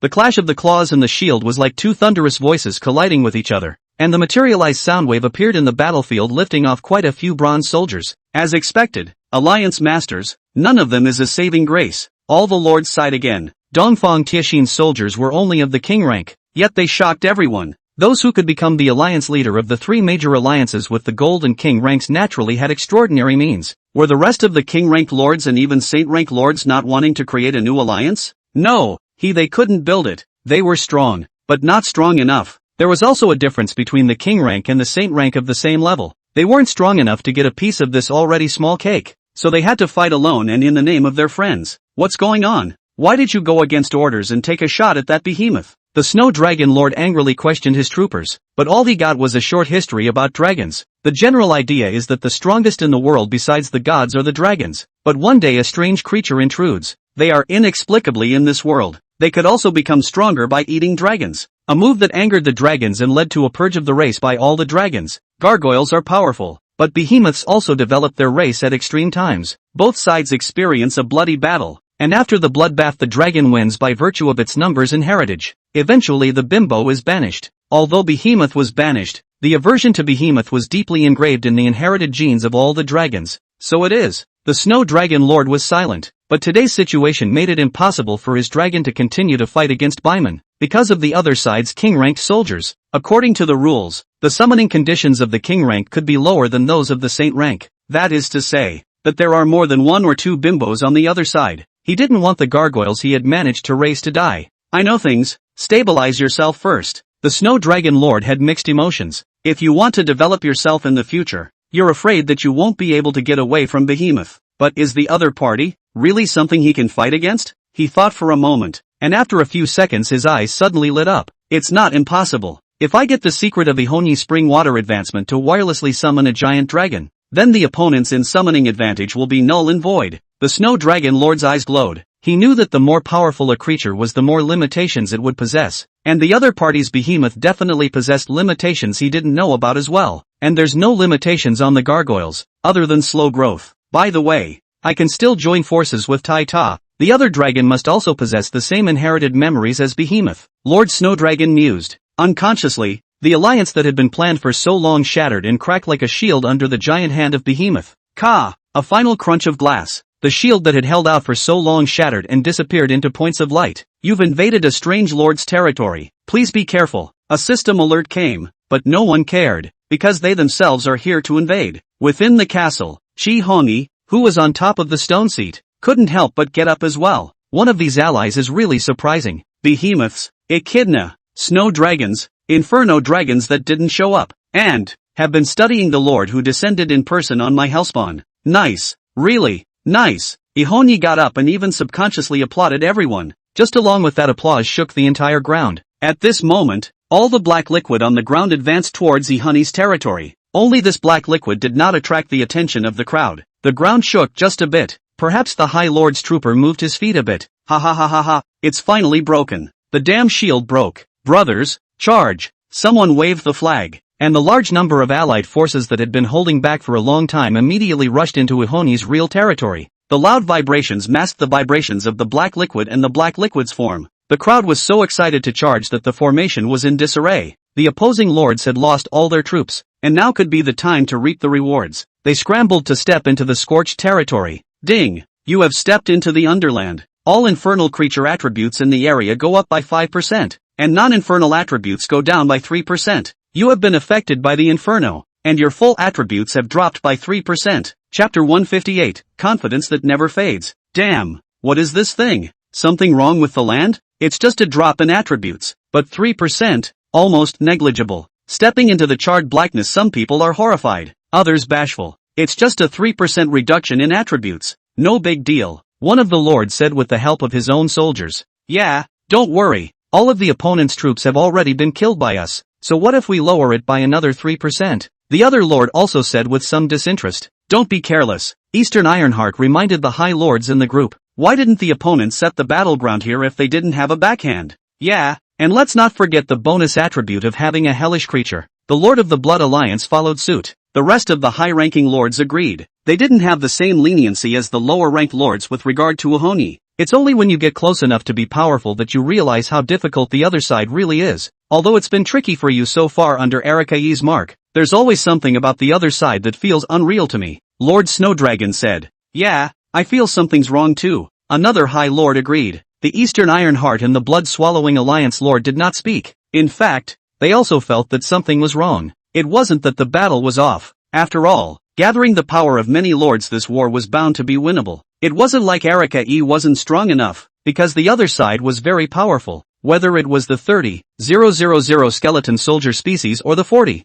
clash of the claws and the shield was like two thunderous voices colliding with each other, and the materialized soundwave appeared in the battlefield lifting off quite a few bronze soldiers. As expected, Alliance Masters, none of them is a saving grace. All the lords sighed again. Dongfang Tiexin's soldiers were only of the king rank, yet they shocked everyone. Those who could become the alliance leader of the three major alliances with the gold and king ranks naturally had extraordinary means. Were the rest of the king rank lords and even saint rank lords not wanting to create a new alliance? No, they couldn't build it. They were strong, but not strong enough. There was also a difference between the king rank and the saint rank of the same level. They weren't strong enough to get a piece of this already small cake, so they had to fight alone and in the name of their friends. What's going on? Why did you go against orders and take a shot at that behemoth? The Snow Dragon Lord angrily questioned his troopers, but all he got was a short history about dragons. The general idea is that the strongest in the world besides the gods are the dragons, but one day a strange creature intrudes. They are inexplicably in this world. They could also become stronger by eating dragons. A move that angered the dragons and led to a purge of the race by all the dragons. Gargoyles are powerful, but behemoths also develop their race at extreme times. Both sides experience a bloody battle, and after the bloodbath the dragon wins by virtue of its numbers and heritage. Eventually the bimbo is banished. Although Behemoth was banished, the aversion to Behemoth was deeply engraved in the inherited genes of all the dragons. So it is. The Snow Dragon Lord was silent, but today's situation made it impossible for his dragon to continue to fight against Baiman, because of the other side's king-ranked soldiers. According to the rules, the summoning conditions of the king rank could be lower than those of the saint rank. That is to say, that there are more than one or two bimbos on the other side. He didn't want the gargoyles he had managed to raise to die. I know things. Stabilize yourself first. The Snow Dragon Lord had mixed emotions. If you want to develop yourself in the future, you're afraid that you won't be able to get away from Behemoth. But is the other party really something he can fight against? He thought for a moment, and after a few seconds his eyes suddenly lit up. It's not impossible. If I get the secret of Ihonyi Spring Water Advancement to wirelessly summon a giant dragon, then the opponents in summoning advantage will be null and void. The Snow Dragon Lord's eyes glowed. He knew that the more powerful a creature was the more limitations it would possess, and the other party's behemoth definitely possessed limitations he didn't know about as well. And there's no limitations on the gargoyles, other than slow growth. By the way, I can still join forces with Tai Ta. The other dragon must also possess the same inherited memories as Behemoth. Lord Snowdragon mused. Unconsciously, the alliance that had been planned for so long shattered and cracked like a shield under the giant hand of Behemoth. Ka! A final crunch of glass. The shield that had held out for so long shattered and disappeared into points of light. You've invaded a strange lord's territory. Please be careful. A system alert came, but no one cared, because they themselves are here to invade. Within the castle, Chi Hongi, who was on top of the stone seat, couldn't help but get up as well. One of these allies is really surprising. Behemoths, echidna, snow dragons, inferno dragons that didn't show up, and have been studying the Lord who descended in person on my hellspawn. Nice. Really, nice. Ihonyi got up and even subconsciously applauded everyone. Just along with that applause shook the entire ground. At this moment, all the black liquid on the ground advanced towards Ihonyi's territory. Only this black liquid did not attract the attention of the crowd. The ground shook just a bit. Perhaps the High Lord's trooper moved his feet a bit. Ha ha ha ha ha. It's finally broken. The damn shield broke. Brothers, charge. Someone waved the flag. And the large number of allied forces that had been holding back for a long time immediately rushed into Ihonyi's real territory. The loud vibrations masked the vibrations of the black liquid and the black liquid's form. The crowd was so excited to charge that the formation was in disarray. The opposing lords had lost all their troops, and now could be the time to reap the rewards. They scrambled to step into the scorched territory. Ding! You have stepped into the Underland. All infernal creature attributes in the area go up by 5%, and non-infernal attributes go down by 3%. You have been affected by the Inferno, and your full attributes have dropped by 3%. Chapter 158, Confidence that never fades. Damn, what is this thing? Something wrong with the land? It's just a drop in attributes, but 3%, almost negligible. Stepping into the charred blackness, some people are horrified, others bashful. It's just a 3% reduction in attributes. No big deal, one of the lords said with the help of his own soldiers. Yeah, don't worry, all of the opponent's troops have already been killed by us, so what if we lower it by another 3%? The other lord also said with some disinterest. Don't be careless. Eastern Ironheart reminded the high lords in the group. Why didn't the opponents set the battleground here if they didn't have a backhand? Yeah, and let's not forget the bonus attribute of having a hellish creature. The Lord of the Blood Alliance followed suit. The rest of the high-ranking lords agreed. They didn't have the same leniency as the lower-ranked lords with regard to Ihonyi. It's only when you get close enough to be powerful that you realize how difficult the other side really is. Although it's been tricky for you so far under Arakaye's mark, there's always something about the other side that feels unreal to me. Lord Snowdragon said. Yeah, I feel something's wrong too. Another High Lord agreed. The Eastern Ironheart and the Blood-Swallowing Alliance Lord did not speak. In fact, they also felt that something was wrong. It wasn't that the battle was off. After all, gathering the power of many lords, this war was bound to be winnable. It wasn't like Arakaye wasn't strong enough, because the other side was very powerful. Whether it was the 30,000 skeleton soldier species or the 40,000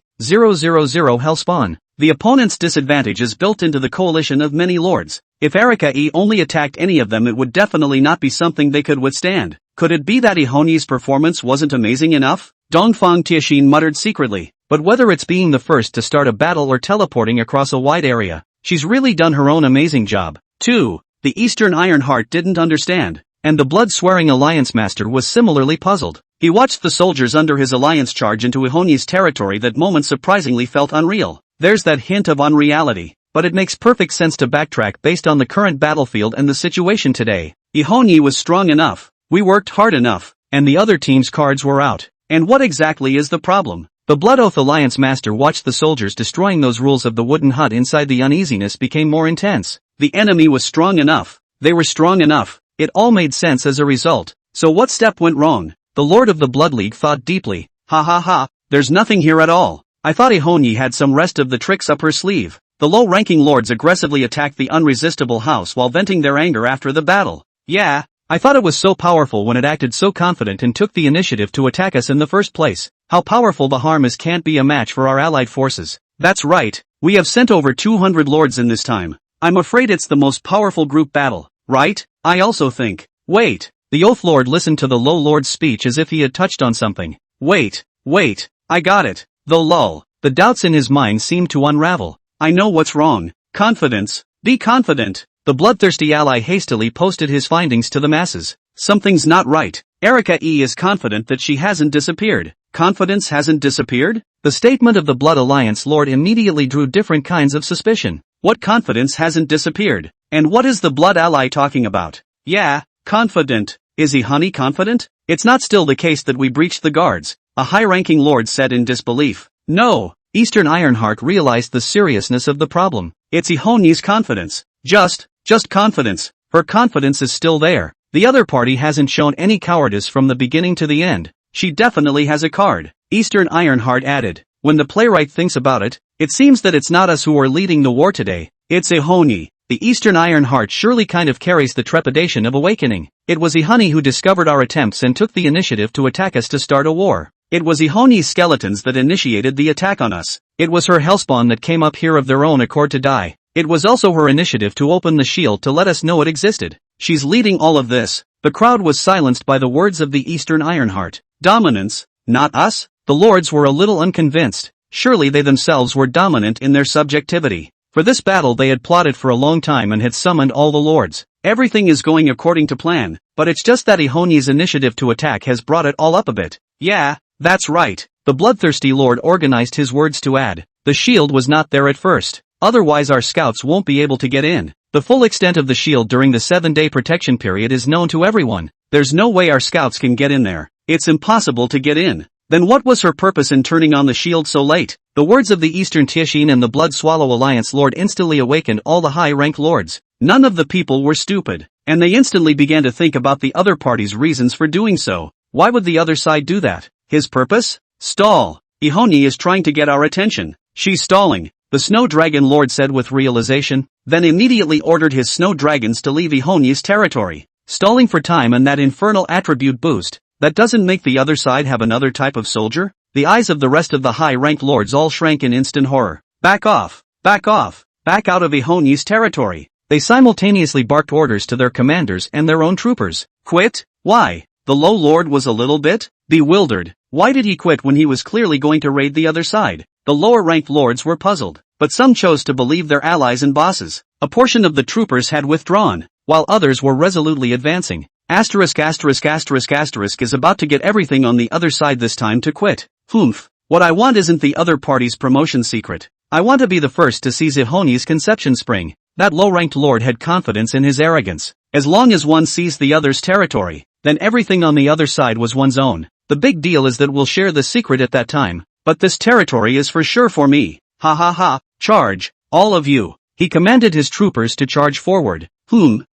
hellspawn, the opponent's disadvantage is built into the coalition of many lords. If Arakaye only attacked any of them, it would definitely not be something they could withstand. Could it be that Ihonyi's performance wasn't amazing enough? Dongfang Tianxin muttered secretly. But whether it's being the first to start a battle or teleporting across a wide area, she's really done her own amazing job. 2. The Eastern Ironheart didn't understand, and the blood-swearing Alliance Master was similarly puzzled. He watched the soldiers under his alliance charge into Ihonyi's territory. That moment surprisingly felt unreal. There's that hint of unreality, but it makes perfect sense to backtrack based on the current battlefield and the situation today. Ihonyi was strong enough, we worked hard enough, and the other team's cards were out. And what exactly is the problem? The Blood Oath Alliance Master watched the soldiers destroying those rules of the wooden hut inside. The uneasiness became more intense. The enemy was strong enough. They were strong enough. It all made sense as a result. So what step went wrong? The Lord of the Blood League thought deeply. Ha ha ha, there's nothing here at all. I thought Ihonyi had some rest of the tricks up her sleeve. The low-ranking lords aggressively attacked the unresistible house while venting their anger after the battle. Yeah, I thought it was so powerful when it acted so confident and took the initiative to attack us in the first place. How powerful the harm is can't be a match for our allied forces. That's right, we have sent over 200 lords in this time. I'm afraid it's the most powerful group battle, right? I also think. Wait, the Oath Lord listened to the low lord's speech as if he had touched on something. Wait, I got it. The lull, the doubts in his mind seemed to unravel. I know what's wrong. Confidence, be confident. The bloodthirsty ally hastily posted his findings to the masses. Something's not right. Arakaye is confident that she hasn't disappeared. Confidence hasn't disappeared? The statement of the Blood Alliance Lord immediately drew different kinds of suspicion. What confidence hasn't disappeared? And what is the Blood Ally talking about? Yeah, confident. Is Ihonyi confident? It's not still the case that we breached the guards, a high-ranking lord said in disbelief. No, Eastern Ironheart realized the seriousness of the problem. It's Ihonyi's confidence. Just confidence. Her confidence is still there. The other party hasn't shown any cowardice from the beginning to the end. She definitely has a card. Eastern Ironheart added. When the playwright thinks about it, it seems that it's not us who are leading the war today. It's Ihonyi. The Eastern Iron Heart surely kind of carries the trepidation of awakening. It was Ihani who discovered our attempts and took the initiative to attack us to start a war. It was Ihoni's skeletons that initiated the attack on us. It was her hellspawn that came up here of their own accord to die. It was also her initiative to open the shield to let us know it existed. She's leading all of this. The crowd was silenced by the words of the Eastern Ironheart. Dominance? Not us? The lords were a little unconvinced. Surely they themselves were dominant in their subjectivity. For this battle they had plotted for a long time and had summoned all the lords. Everything is going according to plan, but it's just that Ihoni's initiative to attack has brought it all up a bit. Yeah, that's right. The bloodthirsty lord organized his words to add. The shield was not there at first. Otherwise our scouts won't be able to get in. The full extent of the shield during the 7-day protection period is known to everyone. There's no way our scouts can get in there. It's impossible to get in. Then what was her purpose in turning on the shield so late? The words of the Eastern Tieshin and the Blood Swallow Alliance Lord instantly awakened all the high-rank lords. None of the people were stupid, and they instantly began to think about the other party's reasons for doing so. Why would the other side do that? His purpose? Stall. Ihoni is trying to get our attention. She's stalling, the Snow Dragon Lord said with realization, then immediately ordered his snow dragons to leave Ihoni's territory. Stalling for time and that infernal attribute boost. That doesn't make the other side have another type of soldier? The eyes of the rest of the high-ranked lords all shrank in instant horror. Back off! Back off! Back out of Ihoni's territory! They simultaneously barked orders to their commanders and their own troopers. Quit? Why? The low lord was a little bit bewildered. Why did he quit when he was clearly going to raid the other side? The lower-ranked lords were puzzled, but some chose to believe their allies and bosses. A portion of the troopers had withdrawn, while others were resolutely advancing. Asterisk is about to get everything on the other side this time to quit. Humph. What I want isn't the other party's promotion secret. I want to be the first to seize Ihoni's conception spring. That low-ranked lord had confidence in his arrogance. As long as one seized the other's territory, then everything on the other side was one's own. The big deal is that we'll share the secret at that time. But this territory is for sure for me. Ha ha ha. Charge, all of you. He commanded his troopers to charge forward.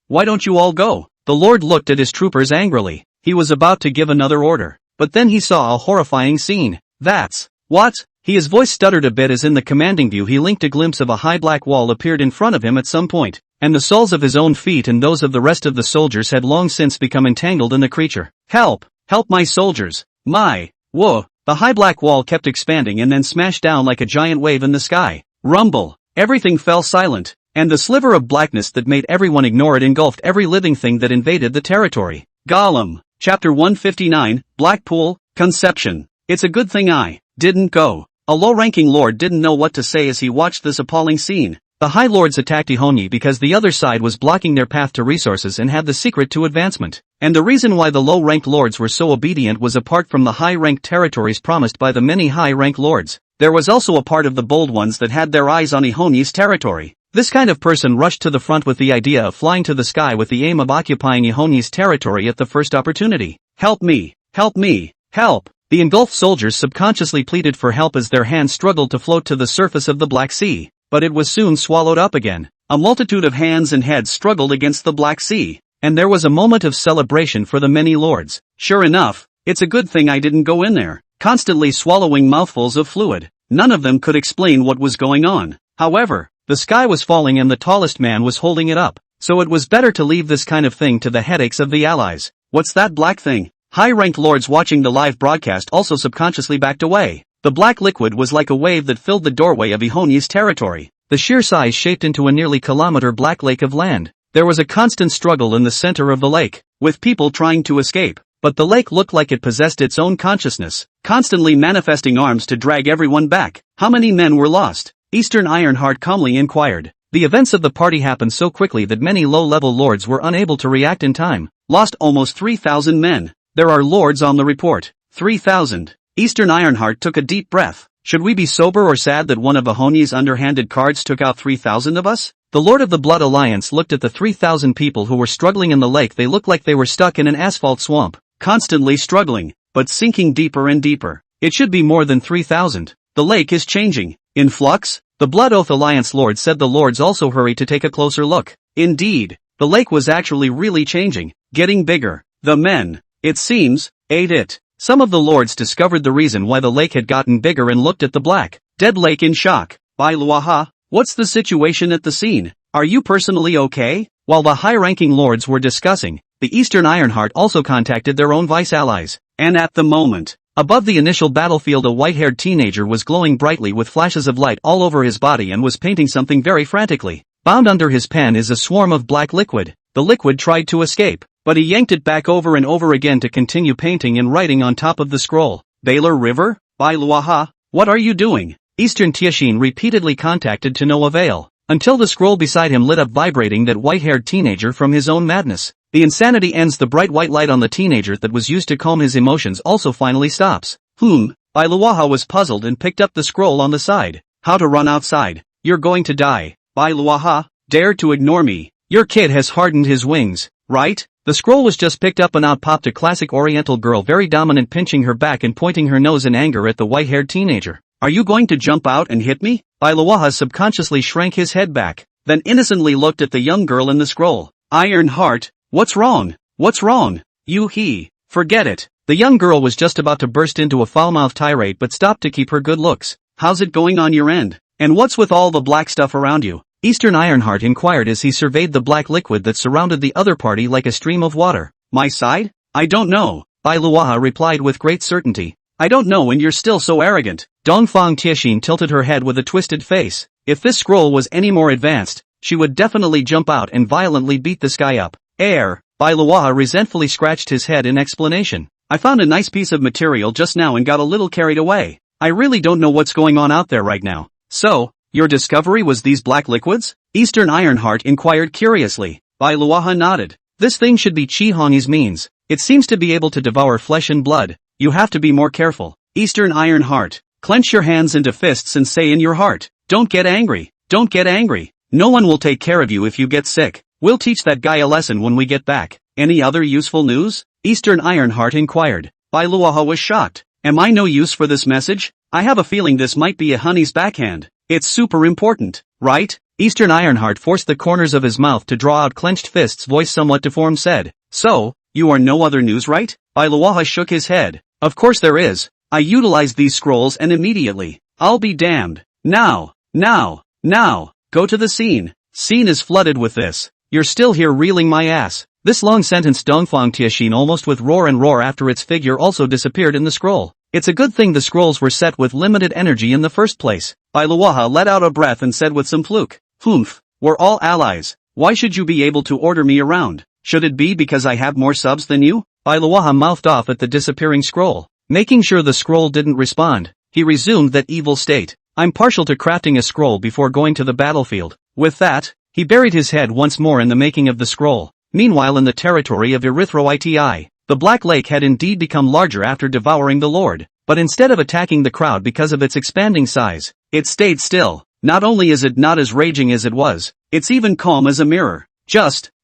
Why don't you all go? The lord looked at his troopers angrily. He was about to give another order, but then he saw a horrifying scene. That's what? His voice stuttered a bit as in the commanding view he linked a glimpse of a high black wall appeared in front of him at some point, and the soles of his own feet and those of the rest of the soldiers had long since become entangled in the creature. Help! Help my soldiers! Whoa! The high black wall kept expanding and then smashed down like a giant wave in the sky. Rumble! Everything fell silent. And the sliver of blackness that made everyone ignore it engulfed every living thing that invaded the territory. Gollum. Chapter 159, Blackpool, Conception. It's a good thing I didn't go. A low-ranking lord didn't know what to say as he watched this appalling scene. The High Lords attacked Ihoni because the other side was blocking their path to resources and had the secret to advancement. And the reason why the low-ranked lords were so obedient was apart from the high-ranked territories promised by the many high-ranked lords. There was also a part of the bold ones that had their eyes on Ihoni's territory. This kind of person rushed to the front with the idea of flying to the sky with the aim of occupying Ihoni's territory at the first opportunity. Help me! Help me! Help! The engulfed soldiers subconsciously pleaded for help as their hands struggled to float to the surface of the Black Sea, but it was soon swallowed up again. A multitude of hands and heads struggled against the Black Sea, and there was a moment of celebration for the many lords. Sure enough, it's a good thing I didn't go in there, constantly swallowing mouthfuls of fluid. None of them could explain what was going on. However, the sky was falling and the tallest man was holding it up, so it was better to leave this kind of thing to the headaches of the allies. What's that black thing? High-ranked lords watching the live broadcast also subconsciously backed away. The black liquid was like a wave that filled the doorway of Ihoni's territory. The sheer size shaped into a nearly kilometer black lake of land. There was a constant struggle in the center of the lake, with people trying to escape. But the lake looked like it possessed its own consciousness, constantly manifesting arms to drag everyone back. How many men were lost? Eastern Ironheart calmly inquired. The events of the party happened so quickly that many low-level lords were unable to react in time. Lost almost 3,000 men. There are lords on the report. 3,000. Eastern Ironheart took a deep breath. Should we be sober or sad that one of Ihoni's underhanded cards took out 3,000 of us? The Lord of the Blood Alliance looked at the 3,000 people who were struggling in the lake. They looked like they were stuck in an asphalt swamp, constantly struggling, but sinking deeper and deeper. It should be more than 3,000. The lake is changing. In flux? The Blood Oath Alliance Lord said. The lords also hurried to take a closer look. Indeed, the lake was actually really changing, getting bigger. The men, it seems, ate it. Some of the lords discovered the reason why the lake had gotten bigger and looked at the black, dead lake in shock. By Luaha, what's the situation at the scene? Are you personally okay? While the high-ranking lords were discussing, the Eastern Ironheart also contacted their own vice allies, and at the moment, above the initial battlefield a white-haired teenager was glowing brightly with flashes of light all over his body and was painting something very frantically. Bound under his pen is a swarm of black liquid. The liquid tried to escape, but he yanked it back over and over again to continue painting and writing on top of the scroll. Baylor River? By Luaha? What are you doing? Eastern Tiashin repeatedly contacted to no avail, until the scroll beside him lit up vibrating that white-haired teenager from his own madness. The insanity ends. The bright white light on the teenager that was used to calm his emotions also finally stops. By Luaha was puzzled and picked up the scroll on the side. How to run outside. You're going to die. By Luaha, dare to ignore me. Your kid has hardened his wings, right? The scroll was just picked up and out popped a classic oriental girl, very dominant, pinching her back and pointing her nose in anger at the white-haired teenager. Are you going to jump out and hit me? Luaha subconsciously shrank his head back, then innocently looked at the young girl in the scroll. Ironheart, what's wrong? What's wrong? Forget it. The young girl was just about to burst into a foul-mouthed tirade but stopped to keep her good looks. How's it going on your end? And what's with all the black stuff around you? Eastern Ironheart inquired as he surveyed the black liquid that surrounded the other party like a stream of water. My side? I don't know. Luaha replied with great certainty. I don't know, and you're still so arrogant. Dongfang Tiashin tilted her head with a twisted face. If this scroll was any more advanced, she would definitely jump out and violently beat this guy up. Luaha resentfully scratched his head in explanation. I found a nice piece of material just now and got a little carried away. I really don't know what's going on out there right now. So, your discovery was these black liquids? Eastern Ironheart inquired curiously. Luaha nodded. This thing should be Chihong's means. It seems to be able to devour flesh and blood. You have to be more careful. Eastern Ironheart, clench your hands into fists and say in your heart, don't get angry. Don't get angry. No one will take care of you if you get sick. We'll teach that guy a lesson when we get back. Any other useful news? Eastern Ironheart inquired. Luaha was shocked. Am I no use for this message? I have a feeling this might be a honey's backhand. It's super important, right? Eastern Ironheart forced the corners of his mouth to draw out clenched fists. Voice somewhat deformed said. So, you are no other news, right? Luaha shook his head. Of course there is. I utilized these scrolls and immediately. I'll be damned. Now. Go to the scene. Scene is flooded with this. You're still here reeling my ass. This long sentence Dongfang Tiashin almost with roar and roar after its figure also disappeared in the scroll. It's a good thing the scrolls were set with limited energy in the first place. Luaha let out a breath and said with some fluke. We're all allies. Why should you be able to order me around? Should it be because I have more subs than you? Luaha mouthed off at the disappearing scroll. Making sure the scroll didn't respond, he resumed that evil state. I'm partial to crafting a scroll before going to the battlefield. With that, he buried his head once more in the making of the scroll. Meanwhile, in the territory of Erythro-Iti, the Black Lake had indeed become larger after devouring the Lord, but instead of attacking the crowd because of its expanding size, it stayed still. Not only is it not as raging as it was, it's even calm as a mirror.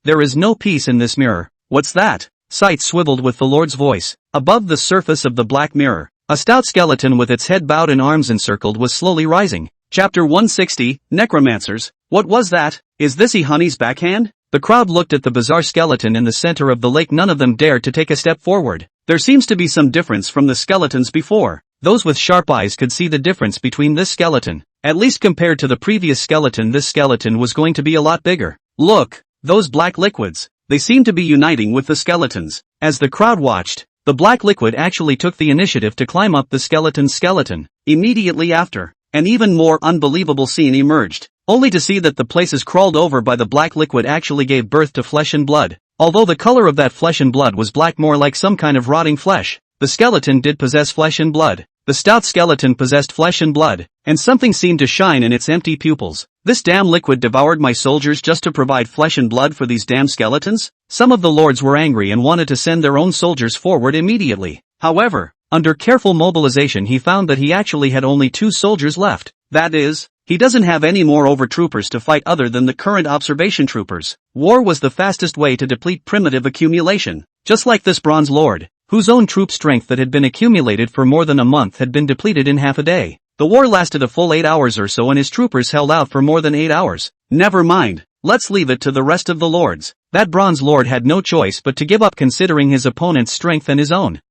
There is no peace in this mirror. What's that? Sight swiveled with the Lord's voice. Above the surface of the black mirror, a stout skeleton with its head bowed and arms encircled was slowly rising. Chapter 160, Necromancers. What was that? Is this Ihani's backhand? The crowd looked at the bizarre skeleton in the center of the lake. None of them dared to take a step forward. There seems to be some difference from the skeletons before. Those with sharp eyes could see the difference between this skeleton. At least compared to the previous skeleton, this skeleton was going to be a lot bigger. Look, those black liquids. They seem to be uniting with the skeletons. As the crowd watched, the black liquid actually took the initiative to climb up the skeleton's skeleton. Immediately after, an even more unbelievable scene emerged, only to see that the places crawled over by the black liquid actually gave birth to flesh and blood. Although the color of that flesh and blood was black, more like some kind of rotting flesh, the skeleton did possess flesh and blood. The stout skeleton possessed flesh and blood, and something seemed to shine in its empty pupils. This damn liquid devoured my soldiers just to provide flesh and blood for these damn skeletons? Some of the lords were angry and wanted to send their own soldiers forward immediately. However, under careful mobilization he found that he actually had only 2 soldiers left. That is, he doesn't have any more overtroopers to fight other than the current observation troopers. War was the fastest way to deplete primitive accumulation. Just like this bronze lord, whose own troop strength that had been accumulated for more than a month had been depleted in half a day. The war lasted a full 8 hours or so and his troopers held out for more than 8 hours. Never mind, let's leave it to the rest of the lords. That bronze lord had no choice but to give up considering his opponent's strength and his own.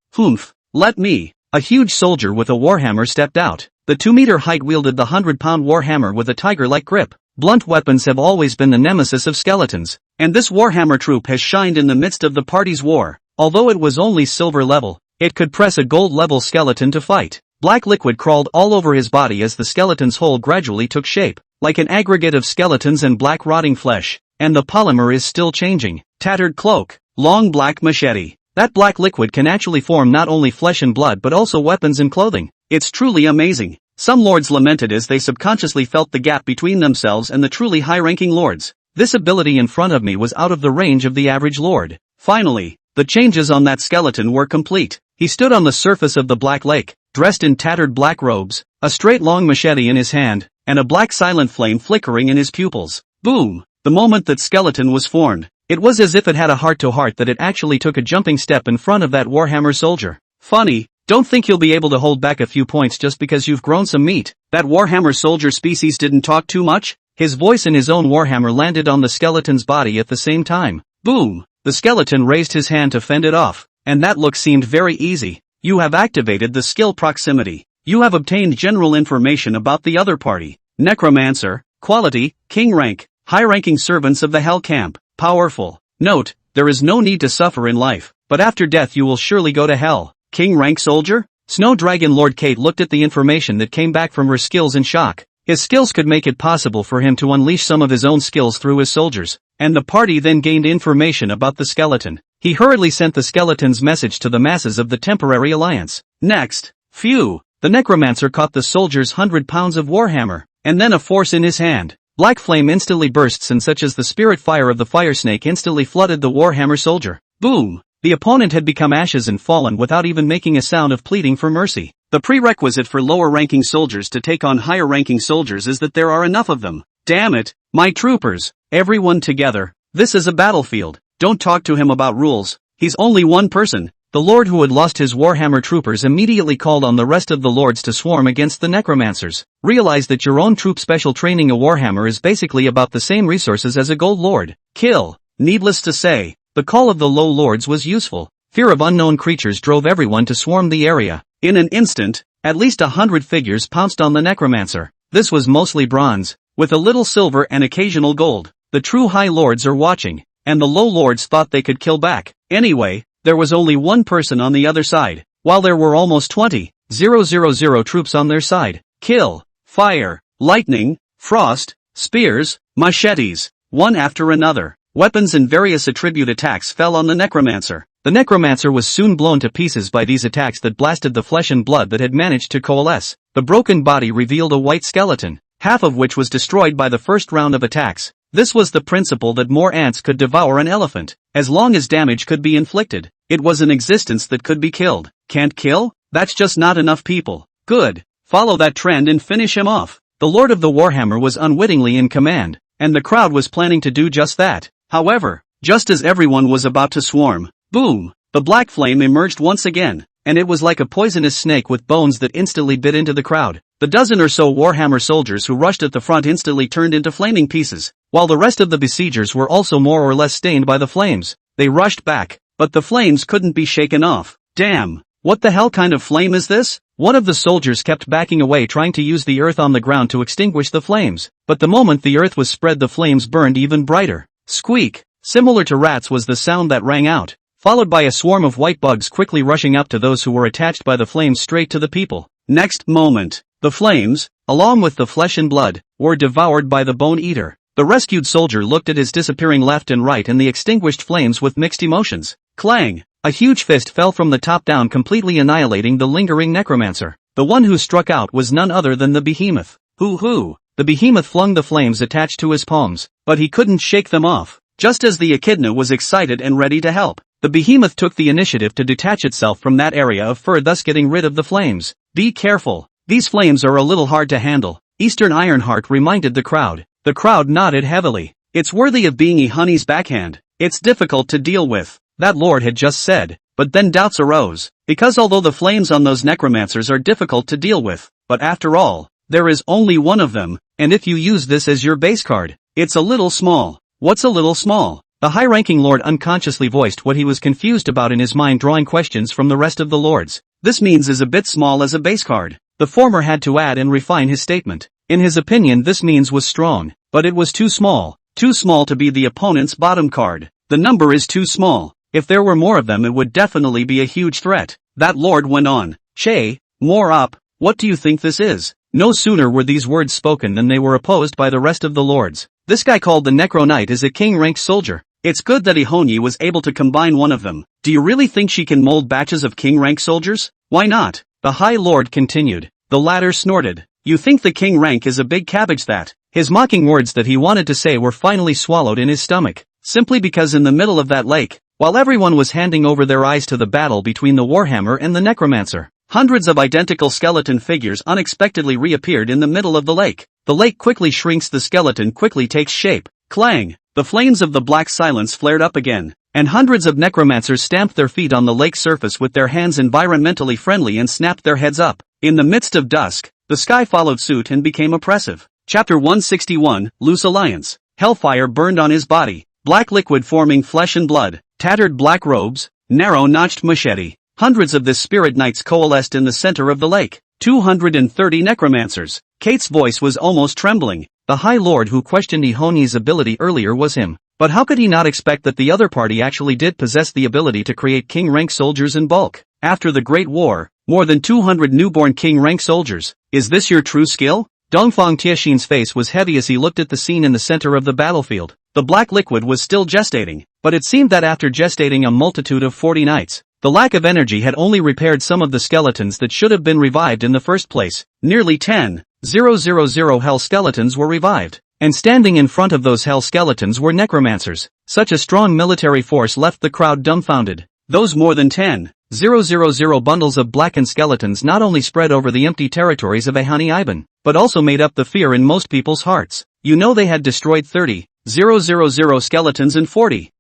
Let me. A huge soldier with a warhammer stepped out. The 2-meter height wielded the 100-pound warhammer with a tiger-like grip. Blunt weapons have always been the nemesis of skeletons, and this Warhammer troop has shined in the midst of the party's war. Although it was only silver level, it could press a gold level skeleton to fight. Black liquid crawled all over his body as the skeleton's hole gradually took shape, like an aggregate of skeletons and black rotting flesh, and the polymer is still changing. Tattered cloak, long black machete. That black liquid can actually form not only flesh and blood but also weapons and clothing. It's truly amazing. Some lords lamented as they subconsciously felt the gap between themselves and the truly high-ranking lords. This ability in front of me was out of the range of the average lord. Finally, the changes on that skeleton were complete. He stood on the surface of the black lake, dressed in tattered black robes, a straight long machete in his hand, and a black silent flame flickering in his pupils. Boom! The moment that skeleton was formed, it was as if it had a heart-to-heart that it actually took a jumping step in front of that Warhammer soldier. Funny, don't think you'll be able to hold back a few points just because you've grown some meat. That Warhammer soldier species didn't talk too much? His voice and his own Warhammer landed on the skeleton's body at the same time. Boom! The skeleton raised his hand to fend it off, and that look seemed very easy. You have activated the skill proximity. You have obtained general information about the other party. Necromancer, quality, king rank, high-ranking servants of the Hell Camp, powerful. Note, there is no need to suffer in life, but after death you will surely go to hell. King rank soldier? Snow Dragon Lord Kate looked at the information that came back from her skills in shock. His skills could make it possible for him to unleash some of his own skills through his soldiers, and the party then gained information about the skeleton. He hurriedly sent the skeleton's message to the masses of the temporary alliance. Next, phew, the necromancer caught the soldier's 100 pounds of warhammer, and then a force in his hand. Black flame instantly bursts and such as the spirit fire of the fire snake instantly flooded the warhammer soldier. Boom! The opponent had become ashes and fallen without even making a sound of pleading for mercy. The prerequisite for lower-ranking soldiers to take on higher-ranking soldiers is that there are enough of them. Damn it, my troopers, everyone together, this is a battlefield. Don't talk to him about rules, he's only one person. The lord who had lost his Warhammer troopers immediately called on the rest of the lords to swarm against the necromancers. Realize that your own troop special training a Warhammer is basically about the same resources as a gold lord. Kill. Needless to say, the call of the low lords was useful. Fear of unknown creatures drove everyone to swarm the area. In an instant, at least 100 figures pounced on the necromancer. This was mostly bronze, with a little silver and occasional gold. The true high lords are watching, and the low lords thought they could kill back. Anyway, there was only one person on the other side, while there were almost 20,000 troops on their side. Kill, fire, lightning, frost, spears, machetes, one after another. Weapons and various attribute attacks fell on the necromancer. The necromancer was soon blown to pieces by these attacks that blasted the flesh and blood that had managed to coalesce. The broken body revealed a white skeleton, half of which was destroyed by the first round of attacks. This was the principle that more ants could devour an elephant, as long as damage could be inflicted. It was an existence that could be killed. Can't kill? That's just not enough people. Good. Follow that trend and finish him off. The Lord of the Warhammer was unwittingly in command, and the crowd was planning to do just that. However, just as everyone was about to swarm, boom, the black flame emerged once again, and it was like a poisonous snake with bones that instantly bit into the crowd. The dozen or so Warhammer soldiers who rushed at the front instantly turned into flaming pieces, while the rest of the besiegers were also more or less stained by the flames. They rushed back, but the flames couldn't be shaken off. Damn, what the hell kind of flame is this? One of the soldiers kept backing away trying to use the earth on the ground to extinguish the flames, but the moment the earth was spread the flames burned even brighter. Squeak, similar to rats was the sound that rang out, followed by a swarm of white bugs quickly rushing up to those who were attached by the flames straight to the people. Next moment, the flames, along with the flesh and blood, were devoured by the bone eater. The rescued soldier looked at his disappearing left and right and the extinguished flames with mixed emotions. Clang! A huge fist fell from the top down completely annihilating the lingering necromancer. The one who struck out was none other than the behemoth. Hoo-hoo! The behemoth flung the flames attached to his palms, but he couldn't shake them off. Just as the echidna was excited and ready to help, the behemoth took the initiative to detach itself from that area of fur, thus getting rid of the flames. Be careful. These flames are a little hard to handle, Eastern Ironheart reminded the crowd. The crowd nodded heavily. It's worthy of being a honey's backhand. It's difficult to deal with, that lord had just said. But then doubts arose, because although the flames on those necromancers are difficult to deal with, but after all, there is only one of them, and if you use this as your base card, it's a little small. What's a little small? The high-ranking lord unconsciously voiced what he was confused about in his mind, drawing questions from the rest of the lords. This means is a bit small as a base card. The former had to add and refine his statement. In his opinion this means was strong, but it was too small. Too small to be the opponent's bottom card. The number is too small. If there were more of them, it would definitely be a huge threat. That lord went on. Che, more up, what do you think this is? No sooner were these words spoken than they were opposed by the rest of the lords. This guy called the Necro Knight is a king-rank soldier. It's good that Ihonyi was able to combine one of them. Do you really think she can mold batches of king-rank soldiers? Why not? The High Lord continued. The latter snorted. You think the king rank is a big cabbage that? His mocking words that he wanted to say were finally swallowed in his stomach. Simply because in the middle of that lake, while everyone was handing over their eyes to the battle between the Warhammer and the Necromancer, hundreds of identical skeleton figures unexpectedly reappeared in the middle of the lake. The lake quickly shrinks, the skeleton quickly takes shape. Clang! The flames of the black silence flared up again, and hundreds of necromancers stamped their feet on the lake surface with their hands environmentally friendly and snapped their heads up. In the midst of dusk, the sky followed suit and became oppressive. Chapter 161, Loose Alliance. Hellfire burned on his body, black liquid forming flesh and blood, tattered black robes, narrow-notched machete. Hundreds of the spirit knights coalesced in the center of the lake. 230 necromancers. Kate's voice was almost trembling. The High Lord who questioned Ihonyi's ability earlier was him. But how could he not expect that the other party actually did possess the ability to create king-rank soldiers in bulk? After the Great War, more than 200 newborn king-rank soldiers. Is this your true skill? Dongfang Tiexin's face was heavy as he looked at the scene in the center of the battlefield. The black liquid was still gestating, but it seemed that after gestating a multitude of 40 nights, the lack of energy had only repaired some of the skeletons that should have been revived in the first place. Nearly 10,000 hell skeletons were revived, and standing in front of those hell skeletons were necromancers. Such a strong military force left the crowd dumbfounded. Those more than 10,000 bundles of blackened skeletons not only spread over the empty territories of Ehani Iban, but also made up the fear in most people's hearts. You know, they had destroyed 30,000 skeletons and 40,000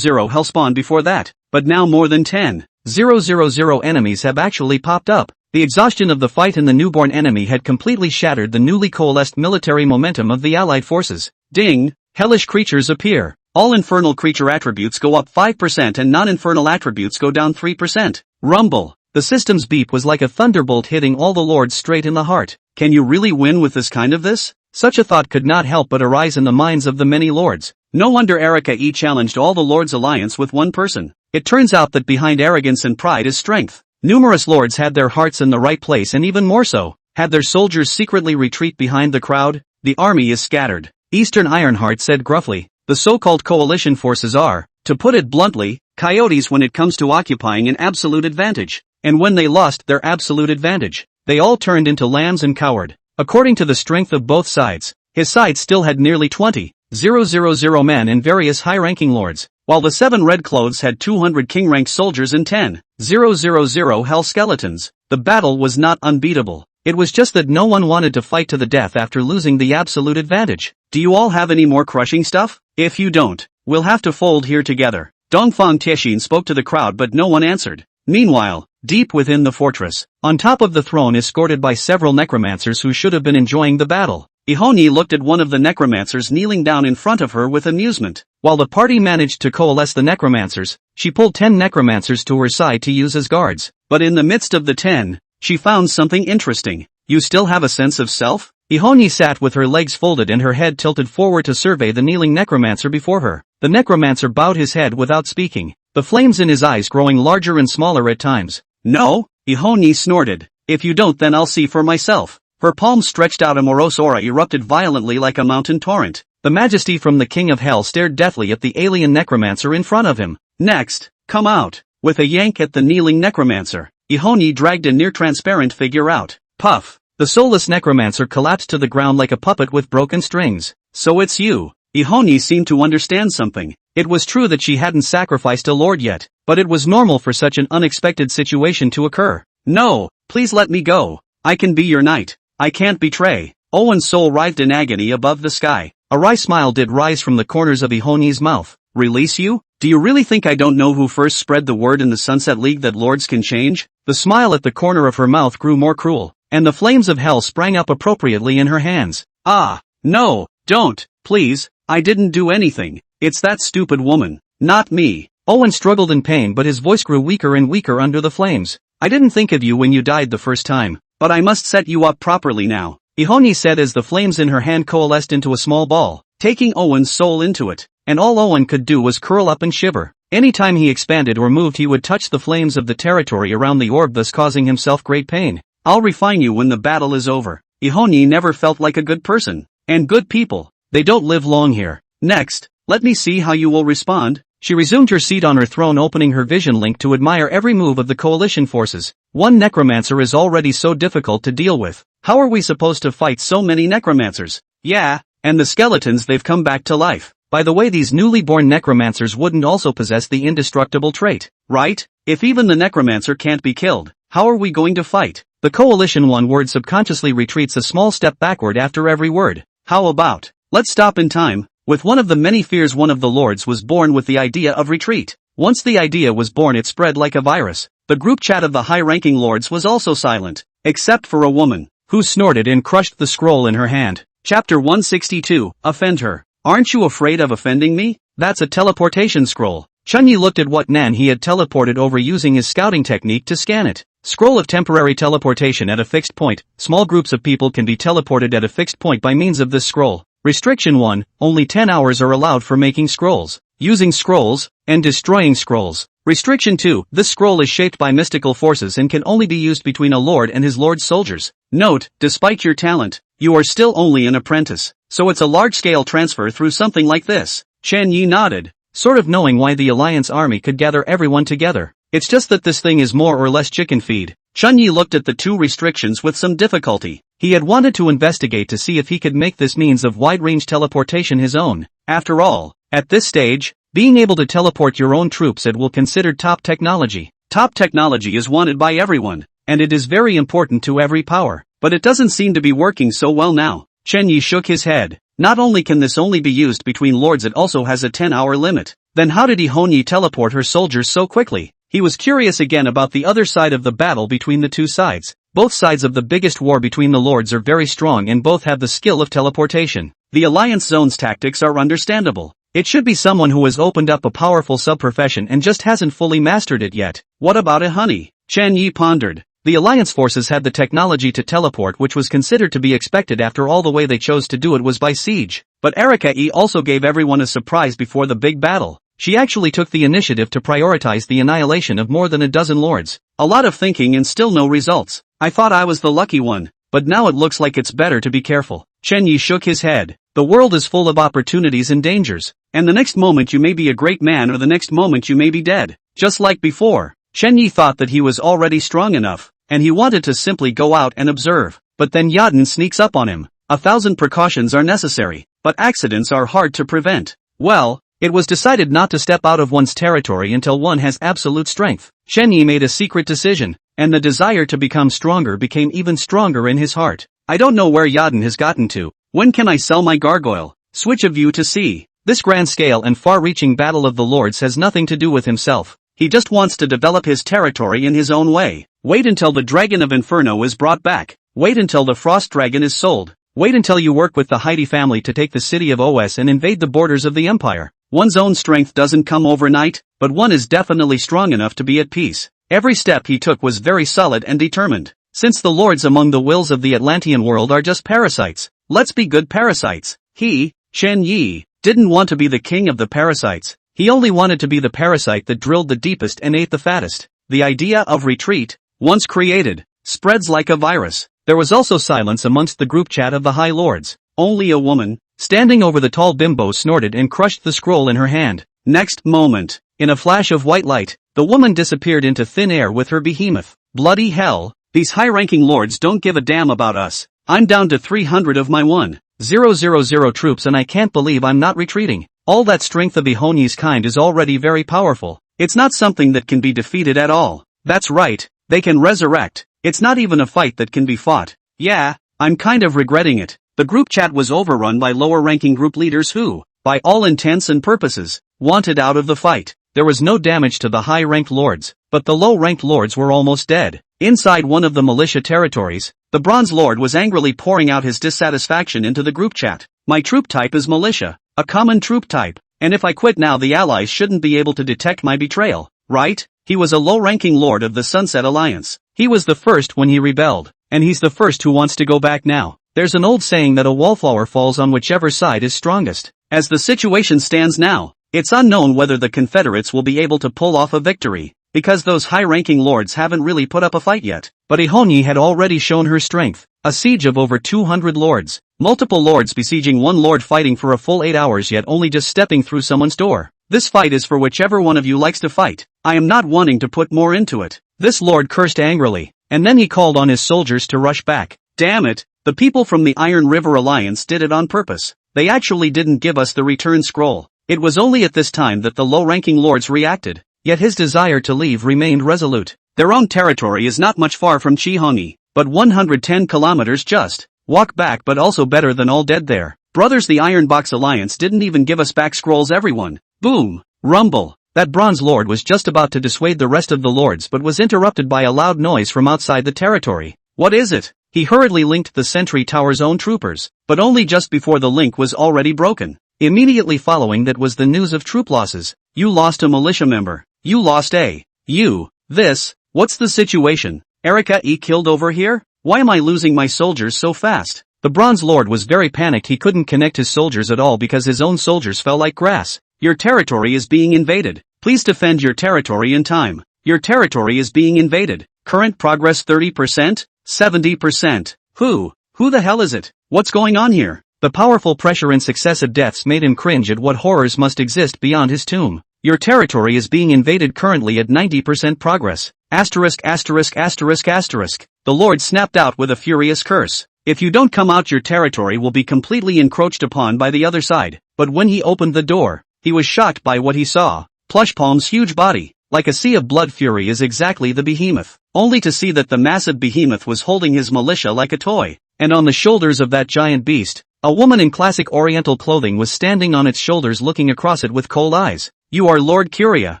hellspawn before that, but now more than 10,000 enemies have actually popped up. The exhaustion of the fight and the newborn enemy had completely shattered the newly coalesced military momentum of the allied forces. Ding! Hellish creatures appear. All infernal creature attributes go up 5% and non-infernal attributes go down 3%. Rumble! The system's beep was like a thunderbolt hitting all the lords straight in the heart. Can you really win with this kind of this? Such a thought could not help but arise in the minds of the many lords. No wonder Erika E challenged all the lords' alliance with one person. It turns out that behind arrogance and pride is strength. Numerous lords had their hearts in the right place, and even more so, had their soldiers secretly retreat behind the crowd. The army is scattered. Eastern Ironheart said gruffly. The so-called coalition forces are, to put it bluntly, coyotes when it comes to occupying an absolute advantage. And when they lost their absolute advantage, they all turned into lambs and cowered. According to the strength of both sides, his side still had nearly 20,000 men and various high-ranking lords, while the 7 red clothes had 200 king-rank soldiers and 10,000 hell skeletons. The battle was not unbeatable. It was just that no one wanted to fight to the death after losing the absolute advantage. Do you all have any more crushing stuff? If you don't, we'll have to fold here together. Dongfang Tiexin spoke to the crowd, but no one answered. Meanwhile, deep within the fortress, on top of the throne escorted by several necromancers who should have been enjoying the battle, Ihonyi looked at one of the necromancers kneeling down in front of her with amusement. While the party managed to coalesce the necromancers, she pulled 10 necromancers to her side to use as guards. But in the midst of the 10, she found something interesting. You still have a sense of self? Ihonyi sat with her legs folded and her head tilted forward to survey the kneeling necromancer before her. The necromancer bowed his head without speaking, the flames in his eyes growing larger and smaller at times. No, Ihonyi snorted. If you don't, then I'll see for myself. Her palms stretched out, a morose aura erupted violently like a mountain torrent. The majesty from the King of Hell stared deathly at the alien necromancer in front of him. Next, come out. With a yank at the kneeling necromancer, Ihonyi dragged a near-transparent figure out. Puff! The soulless necromancer collapsed to the ground like a puppet with broken strings. So it's you. Ihonyi seemed to understand something. It was true that she hadn't sacrificed a lord yet, but it was normal for such an unexpected situation to occur. No, please let me go. I can be your knight. I can't betray. Owen's soul writhed in agony above the sky. A wry smile did rise from the corners of Ihonyi's mouth. Release you? Do you really think I don't know who first spread the word in the Sunset League that lords can change? The smile at the corner of her mouth grew more cruel, and the flames of hell sprang up appropriately in her hands. Ah, no, don't, please, I didn't do anything. It's that stupid woman, not me. Owen struggled in pain, but his voice grew weaker and weaker under the flames. I didn't think of you when you died the first time, but I must set you up properly now. Ihoni said as the flames in her hand coalesced into a small ball, taking Owen's soul into it. And all Owen could do was curl up and shiver. Anytime he expanded or moved he would touch the flames of the territory around the orb, thus causing himself great pain. I'll refine you when the battle is over. Ihoni never felt like a good person. And good people, they don't live long here. Next, let me see how you will respond. She resumed her seat on her throne, opening her vision link to admire every move of the coalition forces. One necromancer is already so difficult to deal with. How are we supposed to fight so many necromancers? Yeah, and the skeletons, they've come back to life. By the way, these newly born necromancers wouldn't also possess the indestructible trait, right? If even the necromancer can't be killed, how are we going to fight? The coalition one word subconsciously retreats a small step backward after every word. How about, let's stop in time. With one of the many fears, one of the lords was born with the idea of retreat. Once the idea was born, it spread like a virus. The group chat of the high-ranking lords was also silent, except for a woman, who snorted and crushed the scroll in her hand. Chapter 162, Offend Her. Aren't you afraid of offending me? That's a teleportation scroll. Chunyi looked at what Nan he had teleported over using his scouting technique to scan it. Scroll of temporary teleportation at a fixed point. Small groups of people can be teleported at a fixed point by means of this scroll. Restriction 1, only 10 hours are allowed for making scrolls, using scrolls, and destroying scrolls. Restriction 2, this scroll is shaped by mystical forces and can only be used between a lord and his lord's soldiers. Note, despite your talent, you are still only an apprentice, so it's a large-scale transfer through something like this. Chen Yi nodded, sort of knowing why the Alliance army could gather everyone together. It's just that this thing is more or less chicken feed. Chun Yi looked at the two restrictions with some difficulty. He had wanted to investigate to see if he could make this means of wide-range teleportation his own. After all, at this stage, being able to teleport your own troops it will considered top technology. Top technology is wanted by everyone, and it is very important to every power. But it doesn't seem to be working so well now. Chen Yi shook his head. Not only can this only be used between lords, it also has a 10-hour limit. Then how did Ihoni teleport her soldiers so quickly? He was curious again about the other side of the battle between the two sides. Both sides of the biggest war between the lords are very strong and both have the skill of teleportation. The Alliance Zone's tactics are understandable. It should be someone who has opened up a powerful sub-profession and just hasn't fully mastered it yet. What about Ihoni? Chen Yi pondered. The Alliance forces had the technology to teleport, which was considered to be expected after all. The way they chose to do it was by siege. But Erika E also gave everyone a surprise before the big battle. She actually took the initiative to prioritize the annihilation of more than a dozen lords. A lot of thinking and still no results. I thought I was the lucky one, but now it looks like it's better to be careful. Chen Yi shook his head. The world is full of opportunities and dangers, and the next moment you may be a great man or the next moment you may be dead. Just like before, Chen Yi thought that he was already strong enough, and he wanted to simply go out and observe. But then Yaden sneaks up on him. 1,000 precautions are necessary, but accidents are hard to prevent. Well, it was decided not to step out of one's territory until one has absolute strength. Chen Yi made a secret decision, and the desire to become stronger became even stronger in his heart. I don't know where Yaden has gotten to. When can I sell my gargoyle? Switch of view to see. This grand scale and far-reaching battle of the lords has nothing to do with himself. He just wants to develop his territory in his own way. Wait until the Dragon of Inferno is brought back. Wait until the Frost Dragon is sold. Wait until you work with the Heidi family to take the city of Os and invade the borders of the empire. One's own strength doesn't come overnight, but one is definitely strong enough to be at peace. Every step he took was very solid and determined. Since the lords among the wills of the Atlantean world are just parasites, let's be good parasites. He, Chen Yi, didn't want to be the king of the parasites. He only wanted to be the parasite that drilled the deepest and ate the fattest. The idea of retreat, once created, spreads like a virus. There was also silence amongst the group chat of the High Lords. Only a woman, standing over the tall bimbo, snorted and crushed the scroll in her hand. Next moment, in a flash of white light, the woman disappeared into thin air with her behemoth. Bloody hell, these high-ranking lords don't give a damn about us. I'm down to 300 of my 1,000 troops and I can't believe I'm not retreating. All that strength of Ihoni's kind is already very powerful. It's not something that can be defeated at all. That's right, they can resurrect. It's not even a fight that can be fought. Yeah, I'm kind of regretting it. The group chat was overrun by lower-ranking group leaders who, by all intents and purposes, wanted out of the fight. There was no damage to the high-ranked lords, but the low-ranked lords were almost dead. Inside one of the militia territories, the Bronze Lord was angrily pouring out his dissatisfaction into the group chat. My troop type is militia, a common troop type, and if I quit now the allies shouldn't be able to detect my betrayal, right? He was a low-ranking lord of the Sunset Alliance. He was the first when he rebelled, and he's the first who wants to go back now. There's an old saying that a wallflower falls on whichever side is strongest. As the situation stands now, it's unknown whether the Confederates will be able to pull off a victory, because those high-ranking lords haven't really put up a fight yet. But Ihonyi had already shown her strength. A siege of over 200 lords. Multiple lords besieging one lord, fighting for a full 8 hours, yet only just stepping through someone's door. This fight is for whichever one of you likes to fight. I am not wanting to put more into it. This lord cursed angrily, and then he called on his soldiers to rush back. Damn it, the people from the Iron River Alliance did it on purpose. They actually didn't give us the return scroll. It was only at this time that the low-ranking lords reacted, yet his desire to leave remained resolute. Their own territory is not much far from Chihongi, but 110 kilometers just. Walk back, but also better than all dead there. Brothers, the Iron Box Alliance didn't even give us back scrolls, everyone. Boom. Rumble. That bronze lord was just about to dissuade the rest of the lords, but was interrupted by a loud noise from outside the territory. What is it? He hurriedly linked the sentry tower's own troopers, but only just before the link was already broken. Immediately following that was the news of troop losses. You lost a militia member. You lost a. You. This. What's the situation? Erika E. killed over here? Why am I losing my soldiers so fast? The Bronze Lord was very panicked. He couldn't connect his soldiers at all because his own soldiers fell like grass. Your territory is being invaded. Please defend your territory in time. Your territory is being invaded. Current progress 30%? 70%. Who the hell is it? What's going on here? The powerful pressure and successive deaths made him cringe at what horrors must exist beyond his tomb. Your territory is being invaded, currently at 90% progress. Asterisk asterisk asterisk asterisk. The Lord snapped out with a furious curse. If you don't come out, your territory will be completely encroached upon by the other side. But when he opened the door, he was shocked by what he saw. Plushpalm's huge body, like a sea of blood fury, is exactly the behemoth. Only to see that the massive behemoth was holding his militia like a toy. And on the shoulders of that giant beast, a woman in classic oriental clothing was standing on its shoulders, looking across it with cold eyes. You are Lord Curia,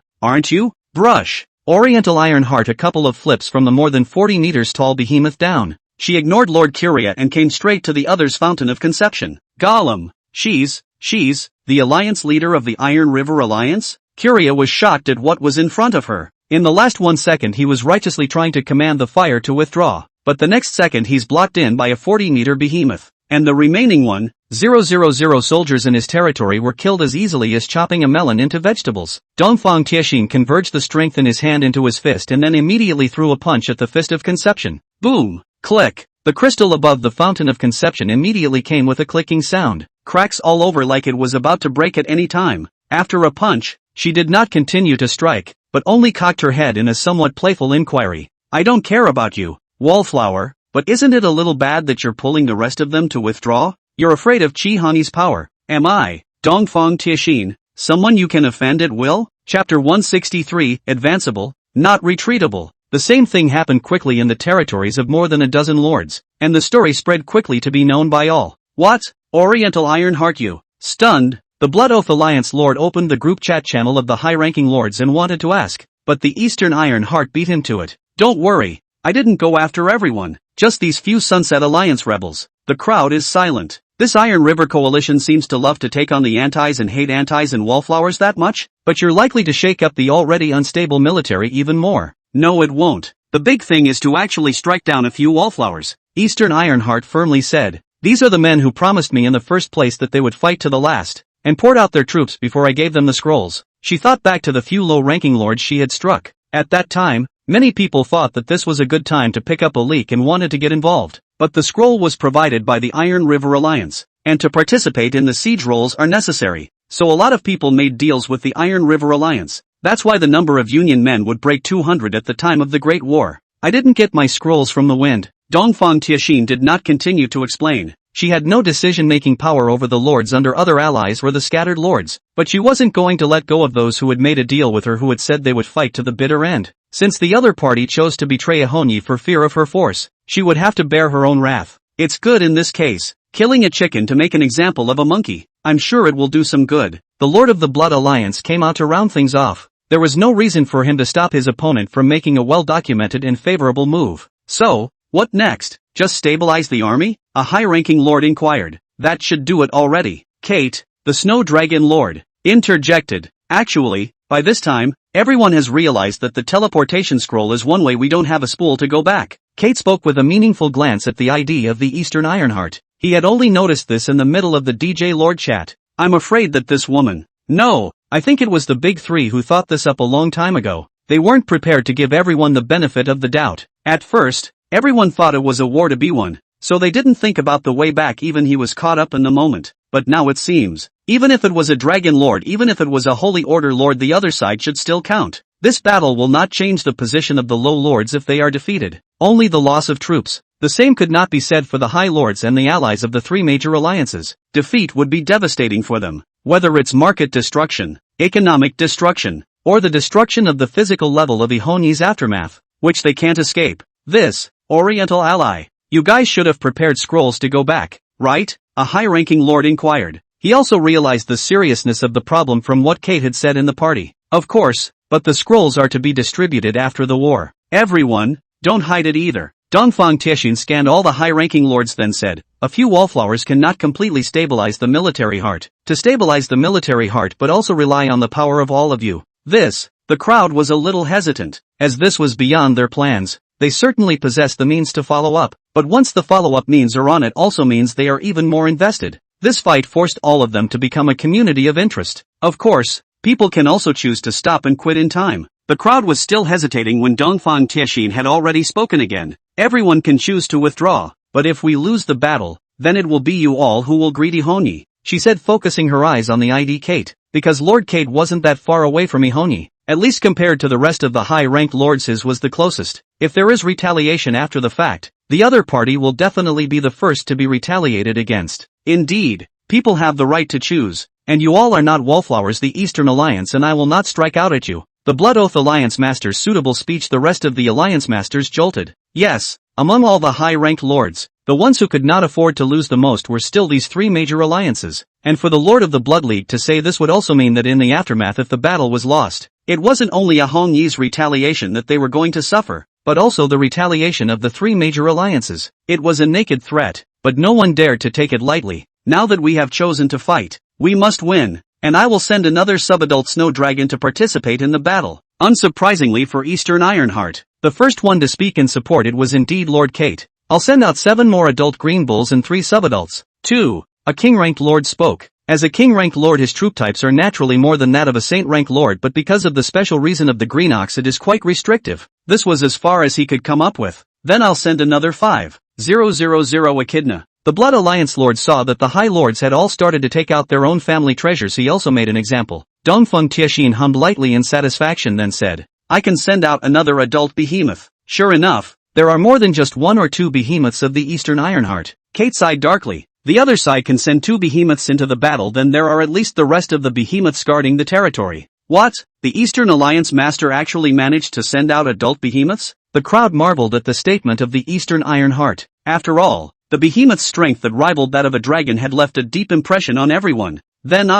aren't you? Brush. Oriental Ironheart a couple of flips from the more than 40 meters tall behemoth down. She ignored Lord Curia and came straight to the other's fountain of conception. Gollum. She's the alliance leader of the Iron River Alliance? Curia was shocked at what was in front of her. In the last 1 second he was righteously trying to command the fire to withdraw, but the next second he's blocked in by a 40-meter behemoth. And the remaining 1,000 soldiers in his territory were killed as easily as chopping a melon into vegetables. Dongfang Tiexin converged the strength in his hand into his fist and then immediately threw a punch at the fist of conception. Boom! Click! The crystal above the fountain of conception immediately came with a clicking sound. Cracks all over, like it was about to break at any time. After a punch, she did not continue to strike, but only cocked her head in a somewhat playful inquiry. I don't care about you, Wallflower, but isn't it a little bad that you're pulling the rest of them to withdraw? You're afraid of Chihani's power. Am I, Dongfang Tiexin, someone you can offend at will? Chapter 163, Advanceable, not retreatable. The same thing happened quickly in the territories of more than a dozen lords, and the story spread quickly to be known by all. What? Oriental Ironheart, you? Stunned, the Blood Oath Alliance Lord opened the group chat channel of the high-ranking lords and wanted to ask, but the Eastern Ironheart beat him to it. Don't worry, I didn't go after everyone, just these few Sunset Alliance rebels. The crowd is silent. This Iron River Coalition seems to love to take on the antis and hate antis and wallflowers that much, but you're likely to shake up the already unstable military even more. No, it won't. The big thing is to actually strike down a few wallflowers, Eastern Ironheart firmly said. These are the men who promised me in the first place that they would fight to the last, and poured out their troops before I gave them the scrolls. She thought back to the few low-ranking lords she had struck. At that time, many people thought that this was a good time to pick up a leak and wanted to get involved. But the scroll was provided by the Iron River Alliance, and to participate in the siege rolls are necessary. So a lot of people made deals with the Iron River Alliance. That's why the number of Union men would break 200 at the time of the Great War. I didn't get my scrolls from the wind. Dongfang Tiexin did not continue to explain. She had no decision-making power over the lords under other allies or the scattered lords, but she wasn't going to let go of those who had made a deal with her, who had said they would fight to the bitter end. Since the other party chose to betray Ihonyi for fear of her force, she would have to bear her own wrath. It's good in this case. Killing a chicken to make an example of a monkey. I'm sure it will do some good. The Lord of the Blood Alliance came out to round things off. There was no reason for him to stop his opponent from making a well-documented and favorable move. So, what next? Just stabilize the army? A high-ranking lord inquired. That should do it already. Kate, the Snow Dragon Lord, interjected. Actually, by this time, everyone has realized that the teleportation scroll is one way we don't have a spool to go back. Kate spoke with a meaningful glance at the ID of the Eastern Ironheart. He had only noticed this in the middle of the DJ Lord chat. I'm afraid that this woman. No, I think it was the big three who thought this up a long time ago. They weren't prepared to give everyone the benefit of the doubt. At first, everyone thought it was a war to be won, so they didn't think about the way back. Even he was caught up in the moment. But now it seems, even if it was a dragon lord, even if it was a holy order lord, the other side should still count. This battle will not change the position of the low lords if they are defeated. Only the loss of troops. The same could not be said for the high lords and the allies of the three major alliances. Defeat would be devastating for them. Whether it's market destruction, economic destruction, or the destruction of the physical level of Ihoni's aftermath, which they can't escape. This, Oriental ally. You guys should have prepared scrolls to go back, right? A high-ranking lord inquired. He also realized the seriousness of the problem from what Kate had said in the party. Of course, but the scrolls are to be distributed after the war. Everyone, don't hide it either. Dongfang Tianxin scanned all the high-ranking lords, then said, a few wallflowers cannot completely stabilize the military heart. To stabilize the military heart but also rely on the power of all of you. The crowd was a little hesitant, as this was beyond their plans. They certainly possess the means to follow up, but once the follow-up means are on, it also means they are even more invested. This fight forced all of them to become a community of interest. Of course, people can also choose to stop and quit in time. The crowd was still hesitating when Dongfang Tianxin had already spoken again. Everyone can choose to withdraw, but if we lose the battle, then it will be you all who will greet Ihoni, she said, focusing her eyes on the ID Kate, because Lord Kate wasn't that far away from Ihoni. At least compared to the rest of the high-ranked lords, his was the closest. If there is retaliation after the fact, the other party will definitely be the first to be retaliated against. Indeed, people have the right to choose, and you all are not wallflowers, the Eastern Alliance, and I will not strike out at you. The Blood Oath Alliance Master's suitable speech. The rest of the Alliance Masters jolted. Yes, among all the high-ranked lords, the ones who could not afford to lose the most were still these three major alliances. And for the Lord of the Blood League to say this would also mean that in the aftermath, if the battle was lost, it wasn't only Ihoni's retaliation that they were going to suffer, but also the retaliation of the three major alliances. It was a naked threat, but no one dared to take it lightly. Now that we have chosen to fight, we must win, and I will send another sub-adult snow dragon to participate in the battle. Unsurprisingly for Eastern Ironheart, the first one to speak in support, it was indeed Lord Kate. I'll send out 7 more adult green bulls and 3 sub-adults. 2. A king-ranked lord spoke. As a king-ranked lord, his troop types are naturally more than that of a saint-ranked lord, but because of the special reason of the green ox, it is quite restrictive. This was as far as he could come up with. Then I'll send another 5. 000 echidna. The Blood Alliance lord saw that the high lords had all started to take out their own family treasures. He also made an example. Dongfeng Tianxin hummed lightly in satisfaction, then said, I can send out another adult behemoth. Sure enough, there are more than just 1 or 2 behemoths of the Eastern Ironheart. Kate sighed darkly. The other side can send 2 behemoths into the battle, then there are at least the rest of the behemoths guarding the territory. What? The Eastern Alliance Master actually managed to send out adult behemoths? The crowd marveled at the statement of the Eastern Ironheart. After all, the behemoth's strength that rivaled that of a dragon had left a deep impression on everyone. Then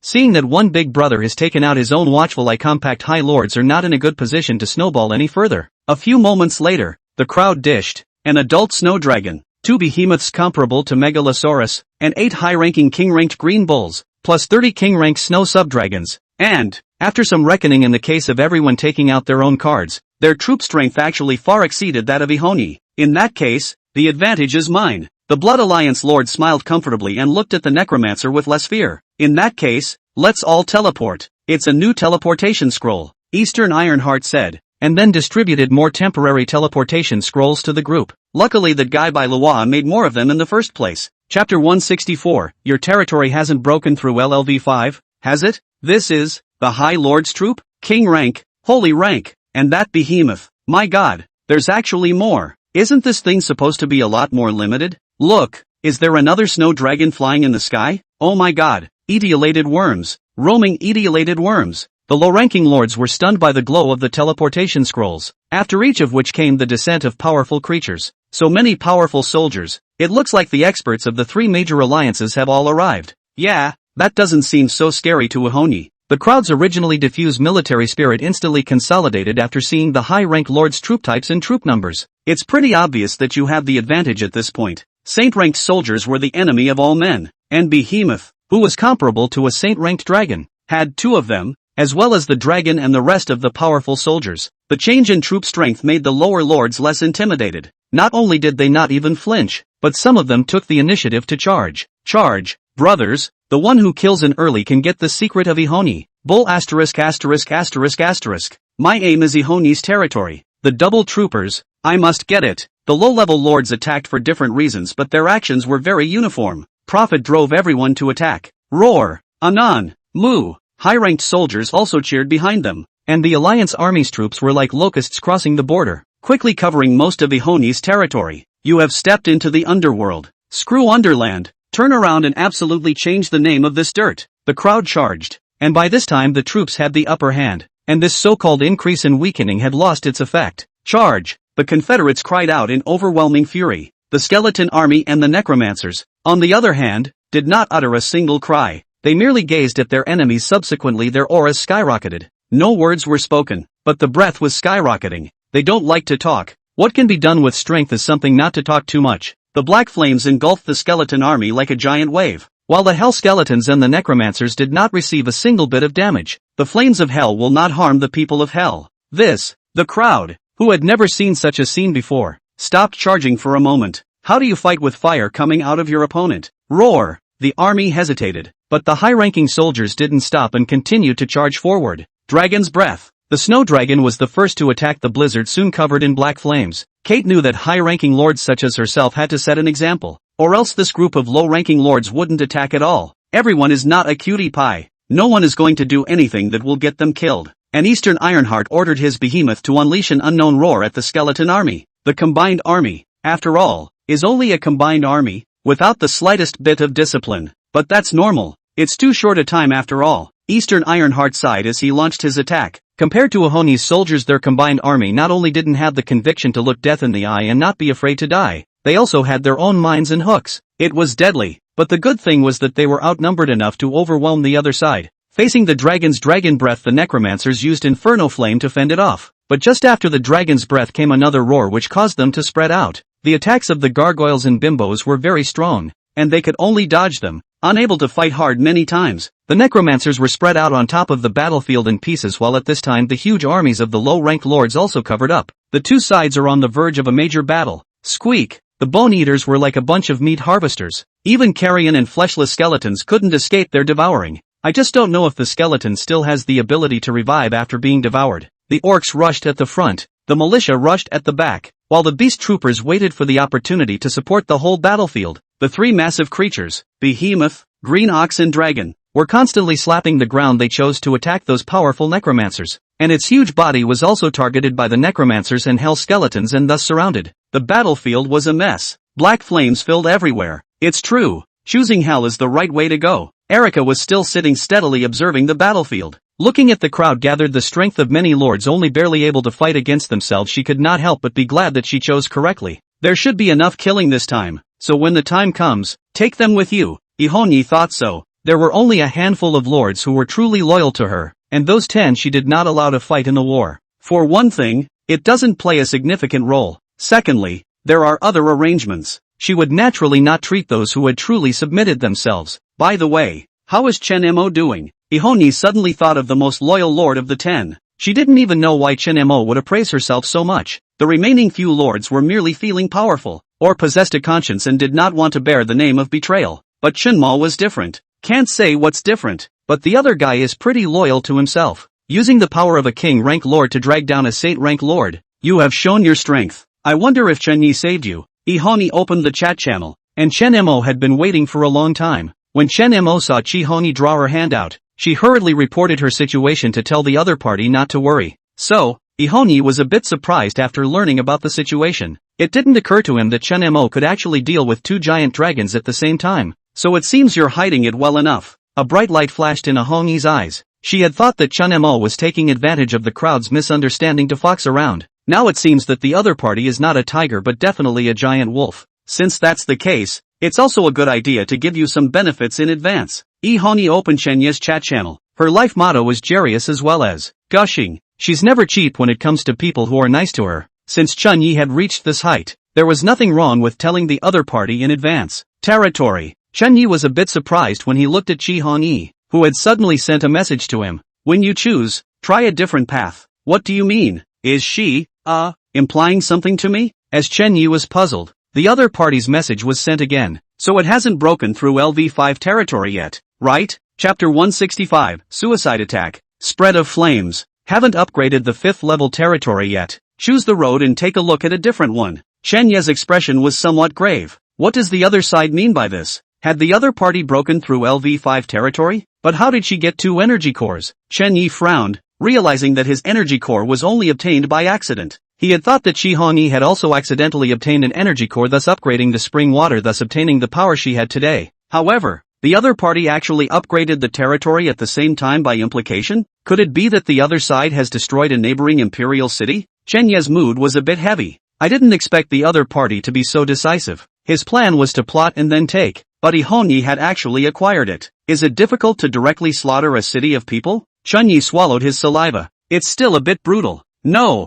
seeing that one big brother has taken out his own watchful eye, compact high lords are not in a good position to snowball any further. A few moments later, the crowd dished an adult snow dragon, 2 behemoths comparable to Megalosaurus, and 8 high-ranking king-ranked green bulls, plus 30 king-ranked snow sub-dragons. And, after some reckoning in the case of everyone taking out their own cards, their troop strength actually far exceeded that of Ihoni. In that case, the advantage is mine. The Blood Alliance Lord smiled comfortably and looked at the necromancer with less fear. In that case, let's all teleport. It's a new teleportation scroll, Eastern Ironheart said, and then distributed more temporary teleportation scrolls to the group. Luckily that guy by Lua made more of them in the first place. Chapter 164, Your territory hasn't broken through LLV5, has it? This is the High Lord's troop? King rank, holy rank, and that behemoth. My god, there's actually more. Isn't this thing supposed to be a lot more limited? Look, is there another snow dragon flying in the sky? Oh my god, etiolated worms, roaming etiolated worms. The low-ranking lords were stunned by the glow of the teleportation scrolls, after each of which came the descent of powerful creatures. So many powerful soldiers, it looks like the experts of the 3 major alliances have all arrived. Yeah, that doesn't seem so scary to Ihoni. The crowd's originally diffused military spirit instantly consolidated after seeing the high-rank lords' troop types and troop numbers. It's pretty obvious that you have the advantage at this point. Saint-ranked soldiers were the enemy of all men, and Behemoth, who was comparable to a saint-ranked dragon, had 2 of them. as well as the dragon and the rest of the powerful soldiers. The change in troop strength made the lower lords less intimidated. Not only did they not even flinch, but some of them took the initiative to charge. Charge, brothers, the one who kills in early can get the secret of Ihoni. Bull asterisk asterisk asterisk asterisk. My aim is Ihoni's territory. The double troopers, I must get it. The low-level lords attacked for different reasons but their actions were very uniform. Profit drove everyone to attack. Roar, Anan, Moo. High-ranked soldiers also cheered behind them. And the Alliance Army's troops were like locusts crossing the border, quickly covering most of Ihoni's territory. You have stepped into the underworld. Screw Underland. Turn around and absolutely change the name of this dirt. The crowd charged. And by this time the troops had the upper hand. And this so-called increase in weakening had lost its effect. Charge! The Confederates cried out in overwhelming fury. The skeleton army and the necromancers, on the other hand, did not utter a single cry. They merely gazed at their enemies. Subsequently their auras skyrocketed. No words were spoken, but the breath was skyrocketing. They don't like to talk. What can be done with strength is something not to talk too much. The black flames engulfed the skeleton army like a giant wave, while the hell skeletons and the necromancers did not receive a single bit of damage. The flames of hell will not harm the people of hell. The crowd, who had never seen such a scene before, stopped charging for a moment. How do you fight with fire coming out of your opponent? Roar! The army hesitated, but the high-ranking soldiers didn't stop and continued to charge forward. Dragon's breath. The snow dragon was the first to attack the blizzard, soon covered in black flames. Kate knew that high-ranking lords such as herself had to set an example, or else this group of low-ranking lords wouldn't attack at all. Everyone is not a cutie pie. No one is going to do anything that will get them killed. And Eastern Ironheart ordered his behemoth to unleash an unknown roar at the skeleton army. The combined army, after all, is only a combined army, without the slightest bit of discipline. But that's normal. It's too short a time after all. Eastern Ironheart sighed as he launched his attack. Compared to Ihoni's soldiers, their combined army not only didn't have the conviction to look death in the eye and not be afraid to die, they also had their own minds and hooks. It was deadly, but the good thing was that they were outnumbered enough to overwhelm the other side. Facing the dragon's dragon breath, the necromancers used Inferno Flame to fend it off. But just after the dragon's breath came another roar which caused them to spread out. The attacks of the gargoyles and bimbos were very strong, and they could only dodge them, unable to fight hard many times. The necromancers were spread out on top of the battlefield in pieces, while at this time the huge armies of the low-ranked lords also covered up. The two sides are on the verge of a major battle. Squeak! The bone eaters were like a bunch of meat harvesters. Even carrion and fleshless skeletons couldn't escape their devouring. I just don't know if the skeleton still has the ability to revive after being devoured. The orcs rushed at the front, the militia rushed at the back, while the beast troopers waited for the opportunity to support the whole battlefield. The three massive creatures, Behemoth, Green Ox and Dragon, were constantly slapping the ground. They chose to attack those powerful necromancers, and its huge body was also targeted by the necromancers and hell skeletons and thus surrounded. The battlefield was a mess. Black flames filled everywhere. It's true, choosing hell is the right way to go. Erica was still sitting steadily observing the battlefield. Looking at the crowd gathered, the strength of many lords only barely able to fight against themselves, she could not help but be glad that she chose correctly. There should be enough killing this time, so when the time comes, take them with you. Ihoni thought so. There were only a handful of lords who were truly loyal to her, and those 10 she did not allow to fight in the war. For one thing, it doesn't play a significant role. Secondly, there are other arrangements. She would naturally not treat those who had truly submitted themselves. By the way, how is Chen Mo doing? Ihoni suddenly thought of the most loyal lord of the 10. She didn't even know why Chen Mo would appraise herself so much. The remaining few lords were merely feeling powerful, or possessed a conscience and did not want to bear the name of betrayal. But Chen Mo was different. Can't say what's different, but the other guy is pretty loyal to himself. Using the power of a king-rank lord to drag down a saint-rank lord. You have shown your strength. I wonder if Chen Yi saved you. Ihoni opened the chat channel, and Chen Mo had been waiting for a long time. When Chen Mo saw Ihoni draw her hand out, she hurriedly reported her situation to tell the other party not to worry. So, Ihoni was a bit surprised after learning about the situation. It didn't occur to him that Chen Mo could actually deal with 2 giant dragons at the same time. So it seems you're hiding it well enough. A bright light flashed in Ihoni's eyes. She had thought that Chen Mo was taking advantage of the crowd's misunderstanding to fox around. Now it seems that the other party is not a tiger but definitely a giant wolf. Since that's the case, it's also a good idea to give you some benefits in advance. Ihoni opened Chenya's chat channel. Her life motto is Jarius as well as gushing. She's never cheap when it comes to people who are nice to her. Since Chen Yi had reached this height, there was nothing wrong with telling the other party in advance. Territory. Chen Yi was a bit surprised when he looked at Ihoni, who had suddenly sent a message to him. When you choose, try a different path. What do you mean? Is she, implying something to me? As Chen Yi was puzzled, the other party's message was sent again. So it hasn't broken through LV5 territory yet, right? Chapter 165, Suicide Attack. Spread of Flames. Haven't upgraded the 5th level territory yet. Choose the road and take a look at a different one. Chen Ye's expression was somewhat grave. What does the other side mean by this? Had the other party broken through LV5 territory? But how did she get 2 energy cores? Chen Yi frowned, realizing that his energy core was only obtained by accident. He had thought that Shi Hongyi had also accidentally obtained an energy core, thus upgrading the spring water, thus obtaining the power she had today. However, the other party actually upgraded the territory at the same time by implication? Could it be that the other side has destroyed a neighboring imperial city? Chen Ye's mood was a bit heavy. I didn't expect the other party to be so decisive. His plan was to plot and then take, but Hongyi had actually acquired it. Is it difficult to directly slaughter a city of people? Chen Yi swallowed his saliva. It's still a bit brutal. No,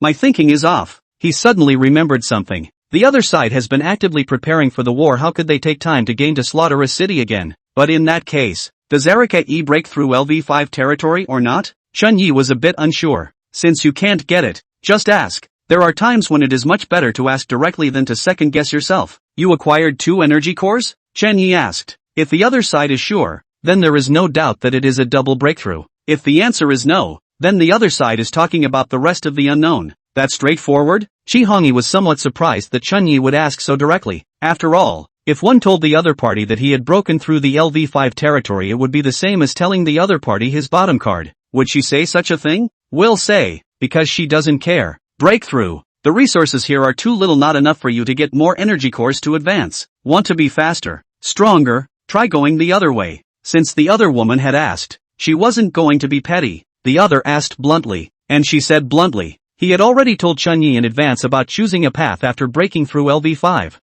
my thinking is off. He suddenly remembered something. The other side has been actively preparing for the war. How could they take time to gain to slaughter a city again? But in that case, does Erika E break through LV5 territory or not? Chen Yi was a bit unsure. Since you can't get it, just ask. There are times when it is much better to ask directly than to second guess yourself. You acquired 2 energy cores? Chen Yi asked. If the other side is sure, then there is no doubt that it is a double breakthrough. If the answer is no, then the other side is talking about the rest of the unknown. That's straightforward? Shi Hongyi was somewhat surprised that Chen Yi would ask so directly. After all, if one told the other party that he had broken through the LV5 territory, it would be the same as telling the other party his bottom card. Would she say such a thing? Will say, because she doesn't care. Breakthrough. The resources here are too little, not enough for you to get more energy cores to advance. Want to be faster, stronger? Try going the other way. Since the other woman had asked, she wasn't going to be petty. The other asked bluntly, and she said bluntly. He had already told Chen Yi in advance about choosing a path after breaking through LV5.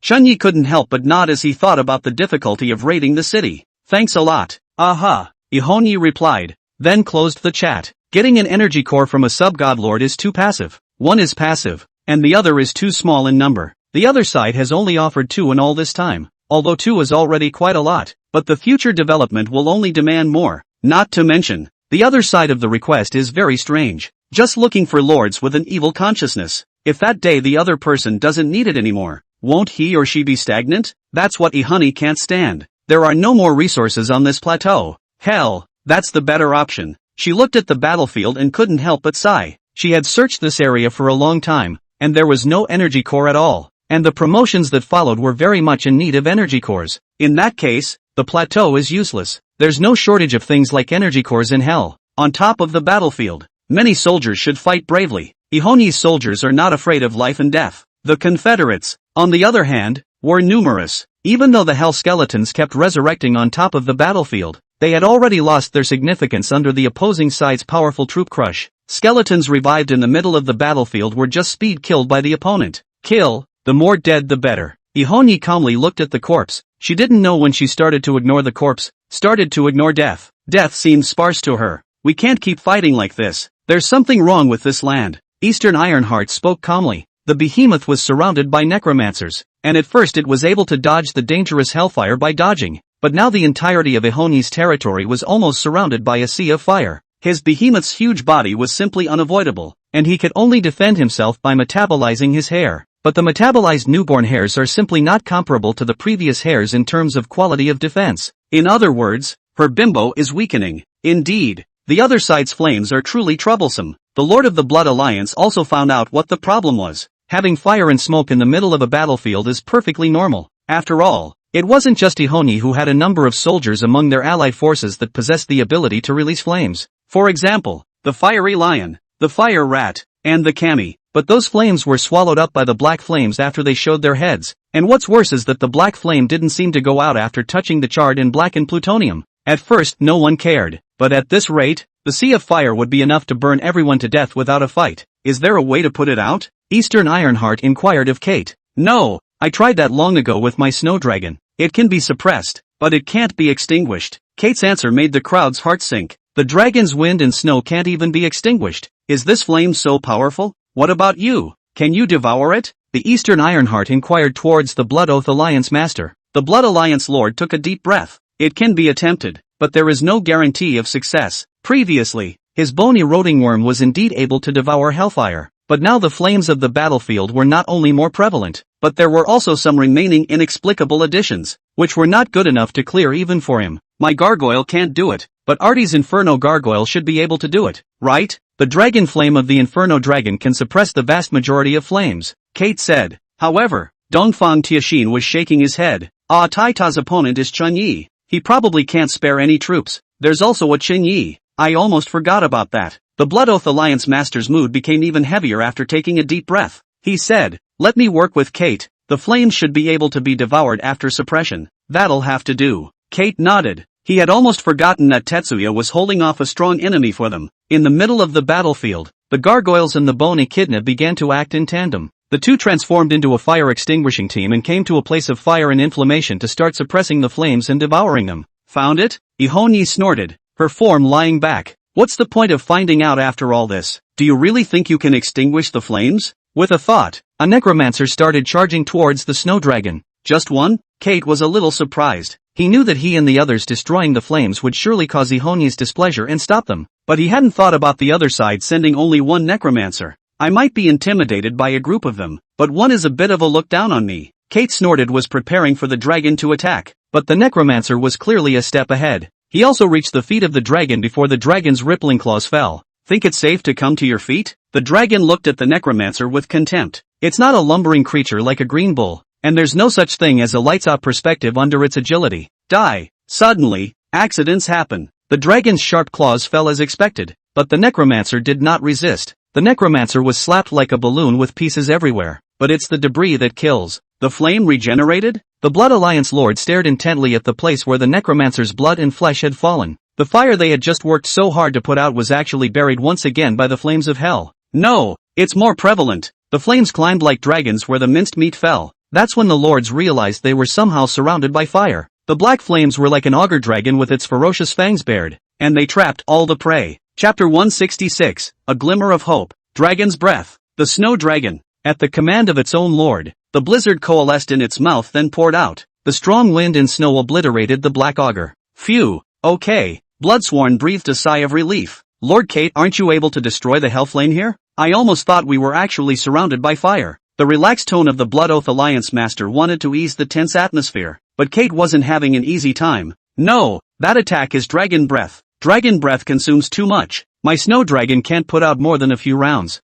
Chen Yi couldn't help but nod as he thought about the difficulty of raiding the city. Thanks a lot. Aha. Hongyi replied, then closed the chat. Getting an energy core from a sub-godlord is too passive. One is passive, and the other is too small in number. The other side has only offered 2 in all this time. Although 2 is already quite a lot, but the future development will only demand more. Not to mention, the other side of the request is very strange. Just looking for lords with an evil consciousness. If that day the other person doesn't need it anymore, won't he or she be stagnant? That's what Ihani can't stand. There are no more resources on this plateau. Hell, that's the better option. She looked at the battlefield and couldn't help but sigh. She had searched this area for a long time, and there was no energy core at all. And the promotions that followed were very much in need of energy cores. In that case, the plateau is useless. There's no shortage of things like energy cores in hell. On top of the battlefield, many soldiers should fight bravely. Ihoni's soldiers are not afraid of life and death. The Confederates, on the other hand, were numerous. Even though the hell skeletons kept resurrecting on top of the battlefield, they had already lost their significance under the opposing side's powerful troop crush. Skeletons revived in the middle of the battlefield were just speed killed by the opponent. Kill, the more dead the better. Ihoni calmly looked at the corpse. She didn't know when she started to ignore the corpse, started to ignore death. Death seemed sparse to her. We can't keep fighting like this. There's something wrong with this land. Eastern Ironheart spoke calmly. The behemoth was surrounded by necromancers, and at first it was able to dodge the dangerous hellfire by dodging, but now the entirety of Ihoni's territory was almost surrounded by a sea of fire. His behemoth's huge body was simply unavoidable, and he could only defend himself by metabolizing his hair. But the metabolized newborn hairs are simply not comparable to the previous hairs in terms of quality of defense. In other words, her bimbo is weakening. Indeed, the other side's flames are truly troublesome. The Lord of the Blood Alliance also found out what the problem was. Having fire and smoke in the middle of a battlefield is perfectly normal. After all, it wasn't just Ihoni who had a number of soldiers among their allied forces that possessed the ability to release flames. For example, the fiery lion, the fire rat, and the kami. But those flames were swallowed up by the black flames after they showed their heads. And what's worse is that the black flame didn't seem to go out after touching the charred and blackened plutonium. At first no one cared, but at this rate, the sea of fire would be enough to burn everyone to death without a fight. Is there a way to put it out? Eastern Ironheart inquired of Kate. No, I tried that long ago with my snow dragon. It can be suppressed, but it can't be extinguished. Kate's answer made the crowd's heart sink. The dragon's wind and snow can't even be extinguished. Is this flame so powerful? What about you? Can you devour it? The Eastern Ironheart inquired towards the Blood Oath Alliance master. The Blood Alliance lord took a deep breath. It can be attempted. but there is no guarantee of success. Previously, his bony rotting worm was indeed able to devour hellfire, but now the flames of the battlefield were not only more prevalent, but there were also some remaining inexplicable additions, which were not good enough to clear even for him. My gargoyle can't do it, but Artie's Inferno gargoyle should be able to do it, right? The dragon flame of the Inferno dragon can suppress the vast majority of flames, Kate said. However, Dongfang Tianxin was shaking his head. Taita's opponent is Chun Yi. He probably can't spare any troops. There's also a Qin Yi. I almost forgot about that. The Blood Oath Alliance master's mood became even heavier after taking a deep breath. He said, let me work with Kate. The flames should be able to be devoured after suppression. That'll have to do. Kate nodded. He had almost forgotten that Tetsuya was holding off a strong enemy for them. In the middle of the battlefield, the gargoyles and the bone echidna began to act in tandem. The two transformed into a fire extinguishing team and came to a place of fire and inflammation to start suppressing the flames and devouring them. Found it? Ihonyi snorted, her form lying back. What's the point of finding out after all this? Do you really think you can extinguish the flames? With a thought, a necromancer started charging towards the snow dragon. Just one? Kate was a little surprised. He knew that he and the others destroying the flames would surely cause Ihonyi's displeasure and stop them, but he hadn't thought about the other side sending only one necromancer. I might be intimidated by a group of them, but one is a bit of a look down on me. Kate snorted, was preparing for the dragon to attack, but the necromancer was clearly a step ahead. He also reached the feet of the dragon before the dragon's rippling claws fell. Think it's safe to come to your feet? The dragon looked at the necromancer with contempt. It's not a lumbering creature like a green bull, and there's no such thing as a lights-out perspective under its agility. Die. Suddenly, accidents happen. The dragon's sharp claws fell as expected, but the necromancer did not resist. The necromancer was slapped like a balloon with pieces everywhere, but it's the debris that kills. The flame regenerated? The Blood Alliance Lord stared intently at the place where the necromancer's blood and flesh had fallen. The fire they had just worked so hard to put out was actually buried once again by the flames of hell. No, it's more prevalent. The flames climbed like dragons where the minced meat fell. That's when the lords realized they were somehow surrounded by fire. The black flames were like an auger dragon with its ferocious fangs bared, and they trapped all the prey. Chapter 166, A Glimmer of Hope. Dragon's Breath. The Snow Dragon. At the command of its own lord, the blizzard coalesced in its mouth then poured out. The strong wind and snow obliterated the black auger. Phew, okay. Bloodsworn breathed a sigh of relief. Lord Kate, aren't you able to destroy the hellflame here? I almost thought we were actually surrounded by fire. The relaxed tone of the Blood Oath Alliance master wanted to ease the tense atmosphere, but Kate wasn't having an easy time. No, that attack is Dragon Breath. Dragon Breath consumes too much. My snow dragon can't put out more than a few rounds.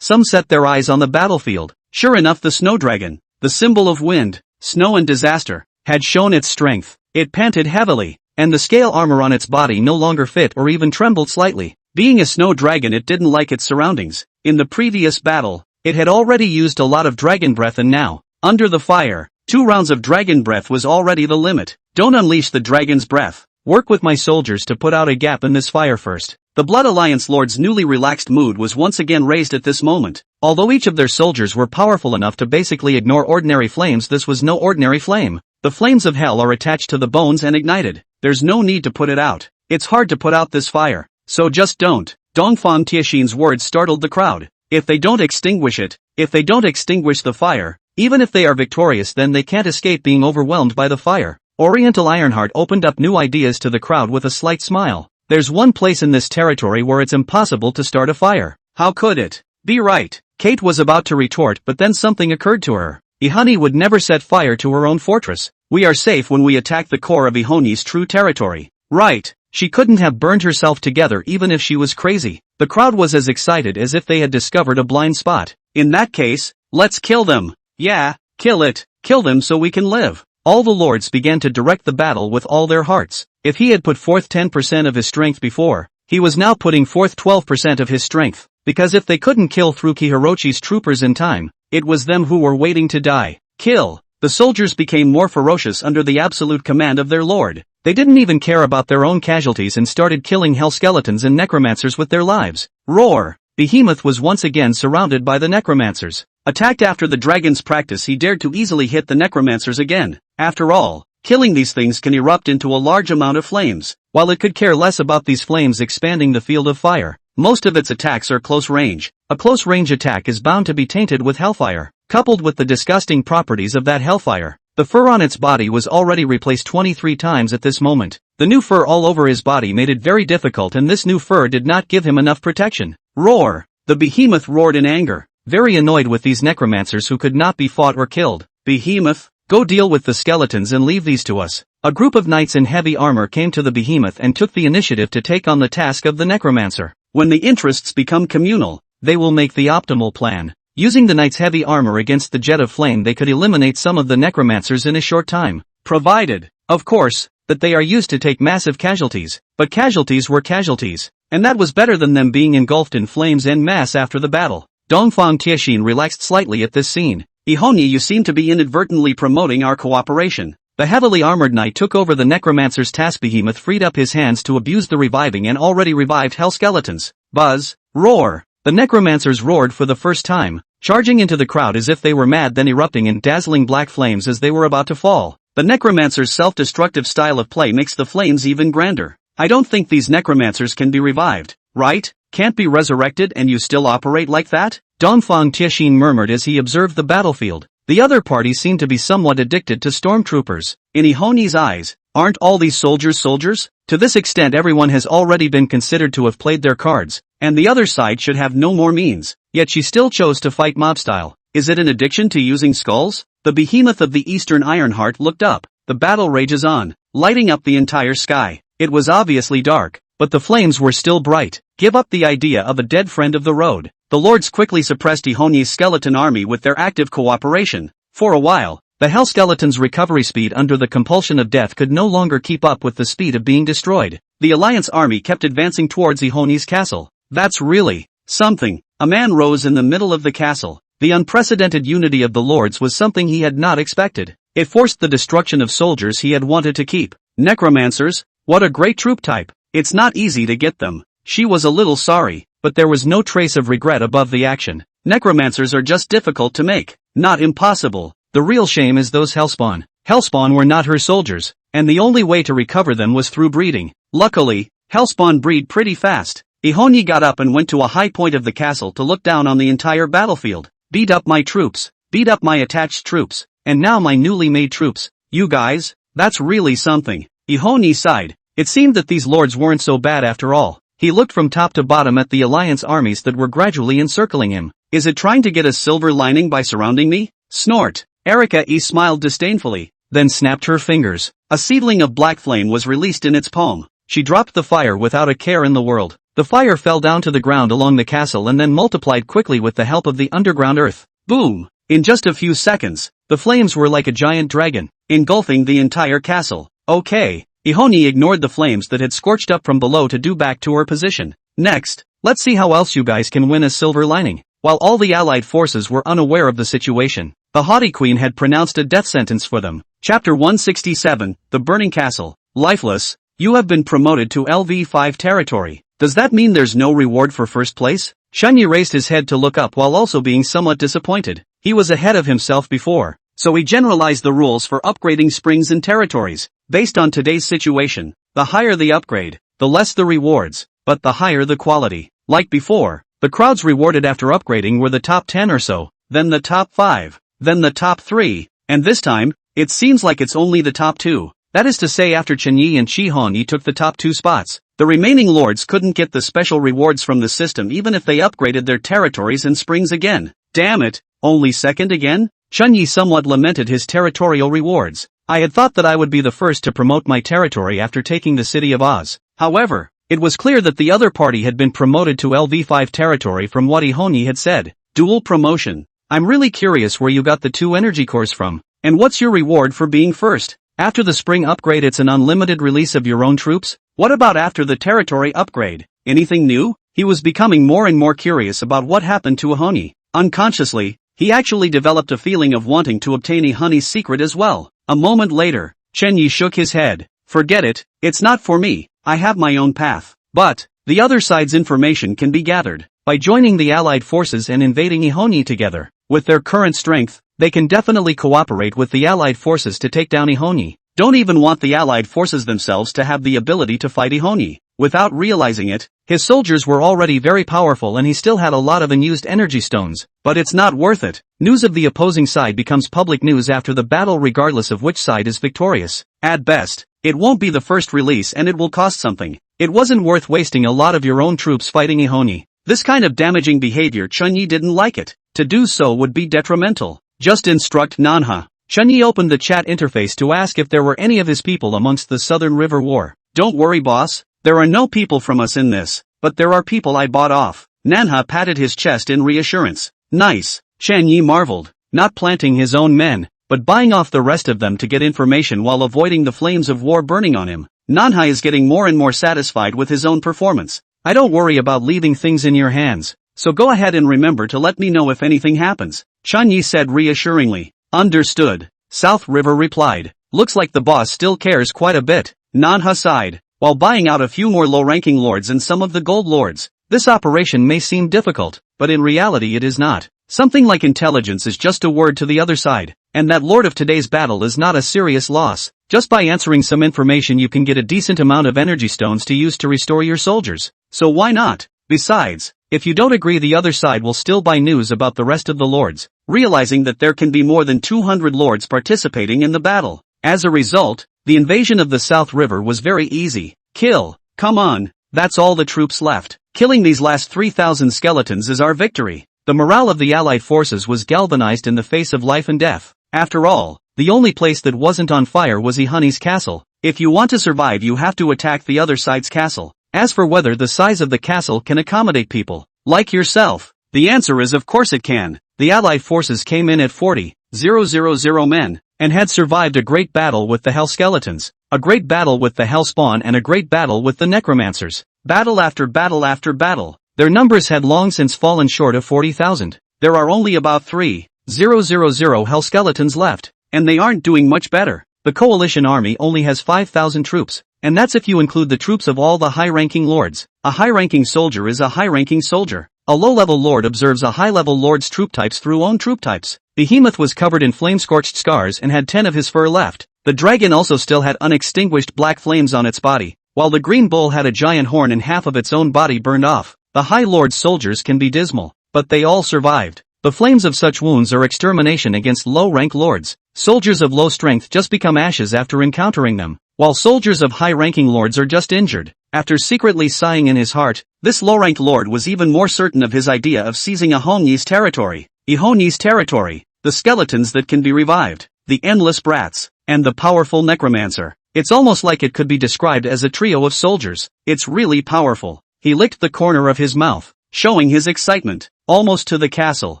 Some set their eyes on the battlefield. Sure enough, the snow dragon, the symbol of wind, snow and disaster, had shown its strength. It panted heavily, and the scale armor on its body no longer fit or even trembled slightly. Being a snow dragon, it didn't like its surroundings. In the previous battle, it had already used a lot of dragon breath, and now, under the fire, 2 rounds of dragon breath was already the limit. Don't unleash the dragon's breath. Work with my soldiers to put out a gap in this fire first. The Blood Alliance Lord's newly relaxed mood was once again raised at this moment. Although each of their soldiers were powerful enough to basically ignore ordinary flames, this was no ordinary flame. The flames of hell are attached to the bones and ignited. There's no need to put it out. It's hard to put out this fire, so just don't. Dongfang Tianxin's words startled the crowd. If they don't extinguish it, if they don't extinguish the fire, even if they are victorious, then they can't escape being overwhelmed by the fire. Oriental Ironheart opened up new ideas to the crowd with a slight smile. There's one place in this territory where it's impossible to start a fire. How could it be right? Kate was about to retort, but then something occurred to her. Ihonyi would never set fire to her own fortress. We are safe when we attack the core of Ihonyi's true territory. Right. She couldn't have burned herself together even if she was crazy. The crowd was as excited as if they had discovered a blind spot. In that case, let's kill them. Yeah, kill it. Kill them so we can live. All the lords began to direct the battle with all their hearts. If he had put forth 10% of his strength before, he was now putting forth 12% of his strength, because if they couldn't kill through Kihirochi's troopers in time, it was them who were waiting to die. Kill! The soldiers became more ferocious under the absolute command of their lord. They didn't even care about their own casualties and started killing hell skeletons and necromancers with their lives. Roar! Behemoth was once again surrounded by the necromancers. Attacked after the dragon's practice, he dared to easily hit the necromancers again. After all, killing these things can erupt into a large amount of flames. While it could care less about these flames expanding the field of fire, most of its attacks are close range. A close range attack is bound to be tainted with hellfire. Coupled with the disgusting properties of that hellfire, the fur on its body was already replaced 23 times at this moment. The new fur all over his body made it very difficult, and this new fur did not give him enough protection. Roar! The behemoth roared in anger, very annoyed with these necromancers who could not be fought or killed. Behemoth, go deal with the skeletons and leave these to us. A group of knights in heavy armor came to the behemoth and took the initiative to take on the task of the necromancer. When the interests become communal, they will make the optimal plan. Using the knights' heavy armor against the jet of flame, they could eliminate some of the necromancers in a short time. Provided, of course, that they are used to take massive casualties. But casualties were casualties, and that was better than them being engulfed in flames en masse after the battle. Dongfang Tianxin relaxed slightly at this scene. Ihonyi, you seem to be inadvertently promoting our cooperation. The heavily armored knight took over the necromancer's task. Behemoth freed up his hands to abuse the reviving and already revived hell skeletons. Buzz! Roar! The necromancers roared for the first time, charging into the crowd as if they were mad, then erupting in dazzling black flames as they were about to fall. The necromancer's self-destructive style of play makes the flames even grander. I don't think these necromancers can be revived, right? Can't be resurrected and you still operate like that? Dongfang Tianxin murmured as he observed the battlefield. The other party seemed to be somewhat addicted to stormtroopers. In Ihonyi's eyes, aren't all these soldiers? To this extent, everyone has already been considered to have played their cards, and the other side should have no more means. Yet she still chose to fight mob style. Is it an addiction to using skulls? The behemoth of the Eastern Ironheart looked up. The battle rages on, lighting up the entire sky. It was obviously dark, but the flames were still bright. Give up the idea of a dead friend of the road. The lords quickly suppressed Ihonyi's skeleton army with their active cooperation. For a while, the hell skeleton's recovery speed under the compulsion of death could no longer keep up with the speed of being destroyed. The Alliance army kept advancing towards Ihonyi's castle. That's really something. A man rose in the middle of the castle. The unprecedented unity of the lords was something he had not expected. It forced the destruction of soldiers he had wanted to keep. Necromancers? What a great troop type. It's not easy to get them. She was a little sorry, but there was no trace of regret above the action. Necromancers are just difficult to make, not impossible. The real shame is those Hellspawn. Hellspawn were not her soldiers, and the only way to recover them was through breeding. Luckily, Hellspawn breed pretty fast. Ihonyi got up and went to a high point of the castle to look down on the entire battlefield. Beat up my troops, beat up my attached troops, and now my newly made troops. You guys, that's really something. Ihonyi sighed. It seemed that these lords weren't so bad after all. He looked from top to bottom at the Alliance armies that were gradually encircling him. Is it trying to get a silver lining by surrounding me? Snort. Erika E smiled disdainfully, then snapped her fingers. A seedling of black flame was released in its palm. She dropped the fire without a care in the world. The fire fell down to the ground along the castle and then multiplied quickly with the help of the underground earth. Boom! In just a few seconds, the flames were like a giant dragon, engulfing the entire castle. Okay. Ihonyi ignored the flames that had scorched up from below to do back to her position. Next, let's see how else you guys can win a silver lining. While all the allied forces were unaware of the situation, the haughty queen had pronounced a death sentence for them. Chapter 167, The Burning Castle. Lifeless, you have been promoted to LV5 territory. Does that mean there's no reward for first place? Shunyi raised his head to look up while also being somewhat disappointed. He was ahead of himself before, so he generalized the rules for upgrading springs and territories. Based on today's situation, the higher the upgrade, the less the rewards, but the higher the quality. Like before, the crowds rewarded after upgrading were the top 10 or so, then the top 5, then the top 3, and this time, it seems like it's only the top 2. That is to say, after Chenyi and Chihonyi took the top 2 spots, the remaining lords couldn't get the special rewards from the system even if they upgraded their territories and springs again. Damn it, only second again? Chenyi somewhat lamented his territorial rewards. I had thought that I would be the first to promote my territory after taking the city of Oz. However, it was clear that the other party had been promoted to LV5 territory from what Ihonyi had said. Dual promotion. I'm really curious where you got the 2 energy cores from. And what's your reward for being first? After the spring upgrade it's an unlimited release of your own troops? What about after the territory upgrade? Anything new? He was becoming more and more curious about what happened to Ihonyi. Unconsciously, he actually developed a feeling of wanting to obtain Ihonyi's secret as well. A moment later, Chenyi shook his head. Forget it, it's not for me, I have my own path. But, the other side's information can be gathered. By joining the allied forces and invading Ihonyi together, with their current strength, they can definitely cooperate with the allied forces to take down Ihonyi. Don't even want the allied forces themselves to have the ability to fight Ihonyi. Without realizing it, his soldiers were already very powerful and he still had a lot of unused energy stones, but it's not worth it. News of the opposing side becomes public news after the battle regardless of which side is victorious. At best, It won't be the first release and it will cost something. It wasn't worth wasting a lot of your own troops fighting Ihoni. This kind of damaging behavior Chunyi didn't like it. To do so would be detrimental. Just instruct Nanha. Chunyi opened the chat interface to ask if there were any of his people amongst the Southern River War. Don't worry boss, there are no people from us in this, but there are people I bought off. Nanha patted his chest in reassurance. Nice, Chunyi marveled, not planting his own men, but buying off the rest of them to get information while avoiding the flames of war burning on him. Nanha is getting more and more satisfied with his own performance. I don't worry about leaving things in your hands, so go ahead and remember to let me know if anything happens, Chunyi said reassuringly. Understood, South River replied. Looks like the boss still cares quite a bit. Nanha sighed, while buying out a few more low-ranking lords and some of the gold lords. This operation may seem difficult, but in reality it is not. Something like intelligence is just a word to the other side, and that lord of today's battle is not a serious loss. Just by answering some information you can get a decent amount of energy stones to use to restore your soldiers. So why not? Besides, if you don't agree the other side will still buy news about the rest of the lords, realizing that there can be more than 200 lords participating in the battle. As a result, the invasion of the South River was very easy. Kill. Come on, that's all the troops left. Killing these last 3,000 skeletons is our victory. The morale of the Allied forces was galvanized in the face of life and death. After all, the only place that wasn't on fire was Ihani's castle. If you want to survive you have to attack the other side's castle. As for whether the size of the castle can accommodate people, like yourself, the answer is of course it can. The Allied forces came in at 40,000 men, and had survived a great battle with the Hell Skeletons, a great battle with the Hell Spawn and a great battle with the Necromancers. Battle after battle after battle. Their numbers had long since fallen short of 40,000. There are only about 3,000 Hell Skeletons left, and they aren't doing much better. The coalition army only has 5,000 troops, and that's if you include the troops of all the high-ranking lords. A high-ranking soldier is a high-ranking soldier. A low-level lord observes a high-level lord's troop types through own troop types. Behemoth was covered in flame-scorched scars and had 10 of his fur left. The dragon also still had unextinguished black flames on its body, while the green bull had a giant horn and half of its own body burned off. The High Lord's soldiers can be dismal, but they all survived. The flames of such wounds are extermination against low-rank lords. Soldiers of low strength just become ashes after encountering them, while soldiers of high-ranking lords are just injured. After secretly sighing in his heart, this low-ranked lord was even more certain of his idea of seizing Ihoni's territory. Ihoni's territory, the skeletons that can be revived, the endless brats, and the powerful necromancer. It's almost like it could be described as a trio of soldiers. It's really powerful. He licked the corner of his mouth, showing his excitement. Almost to the castle.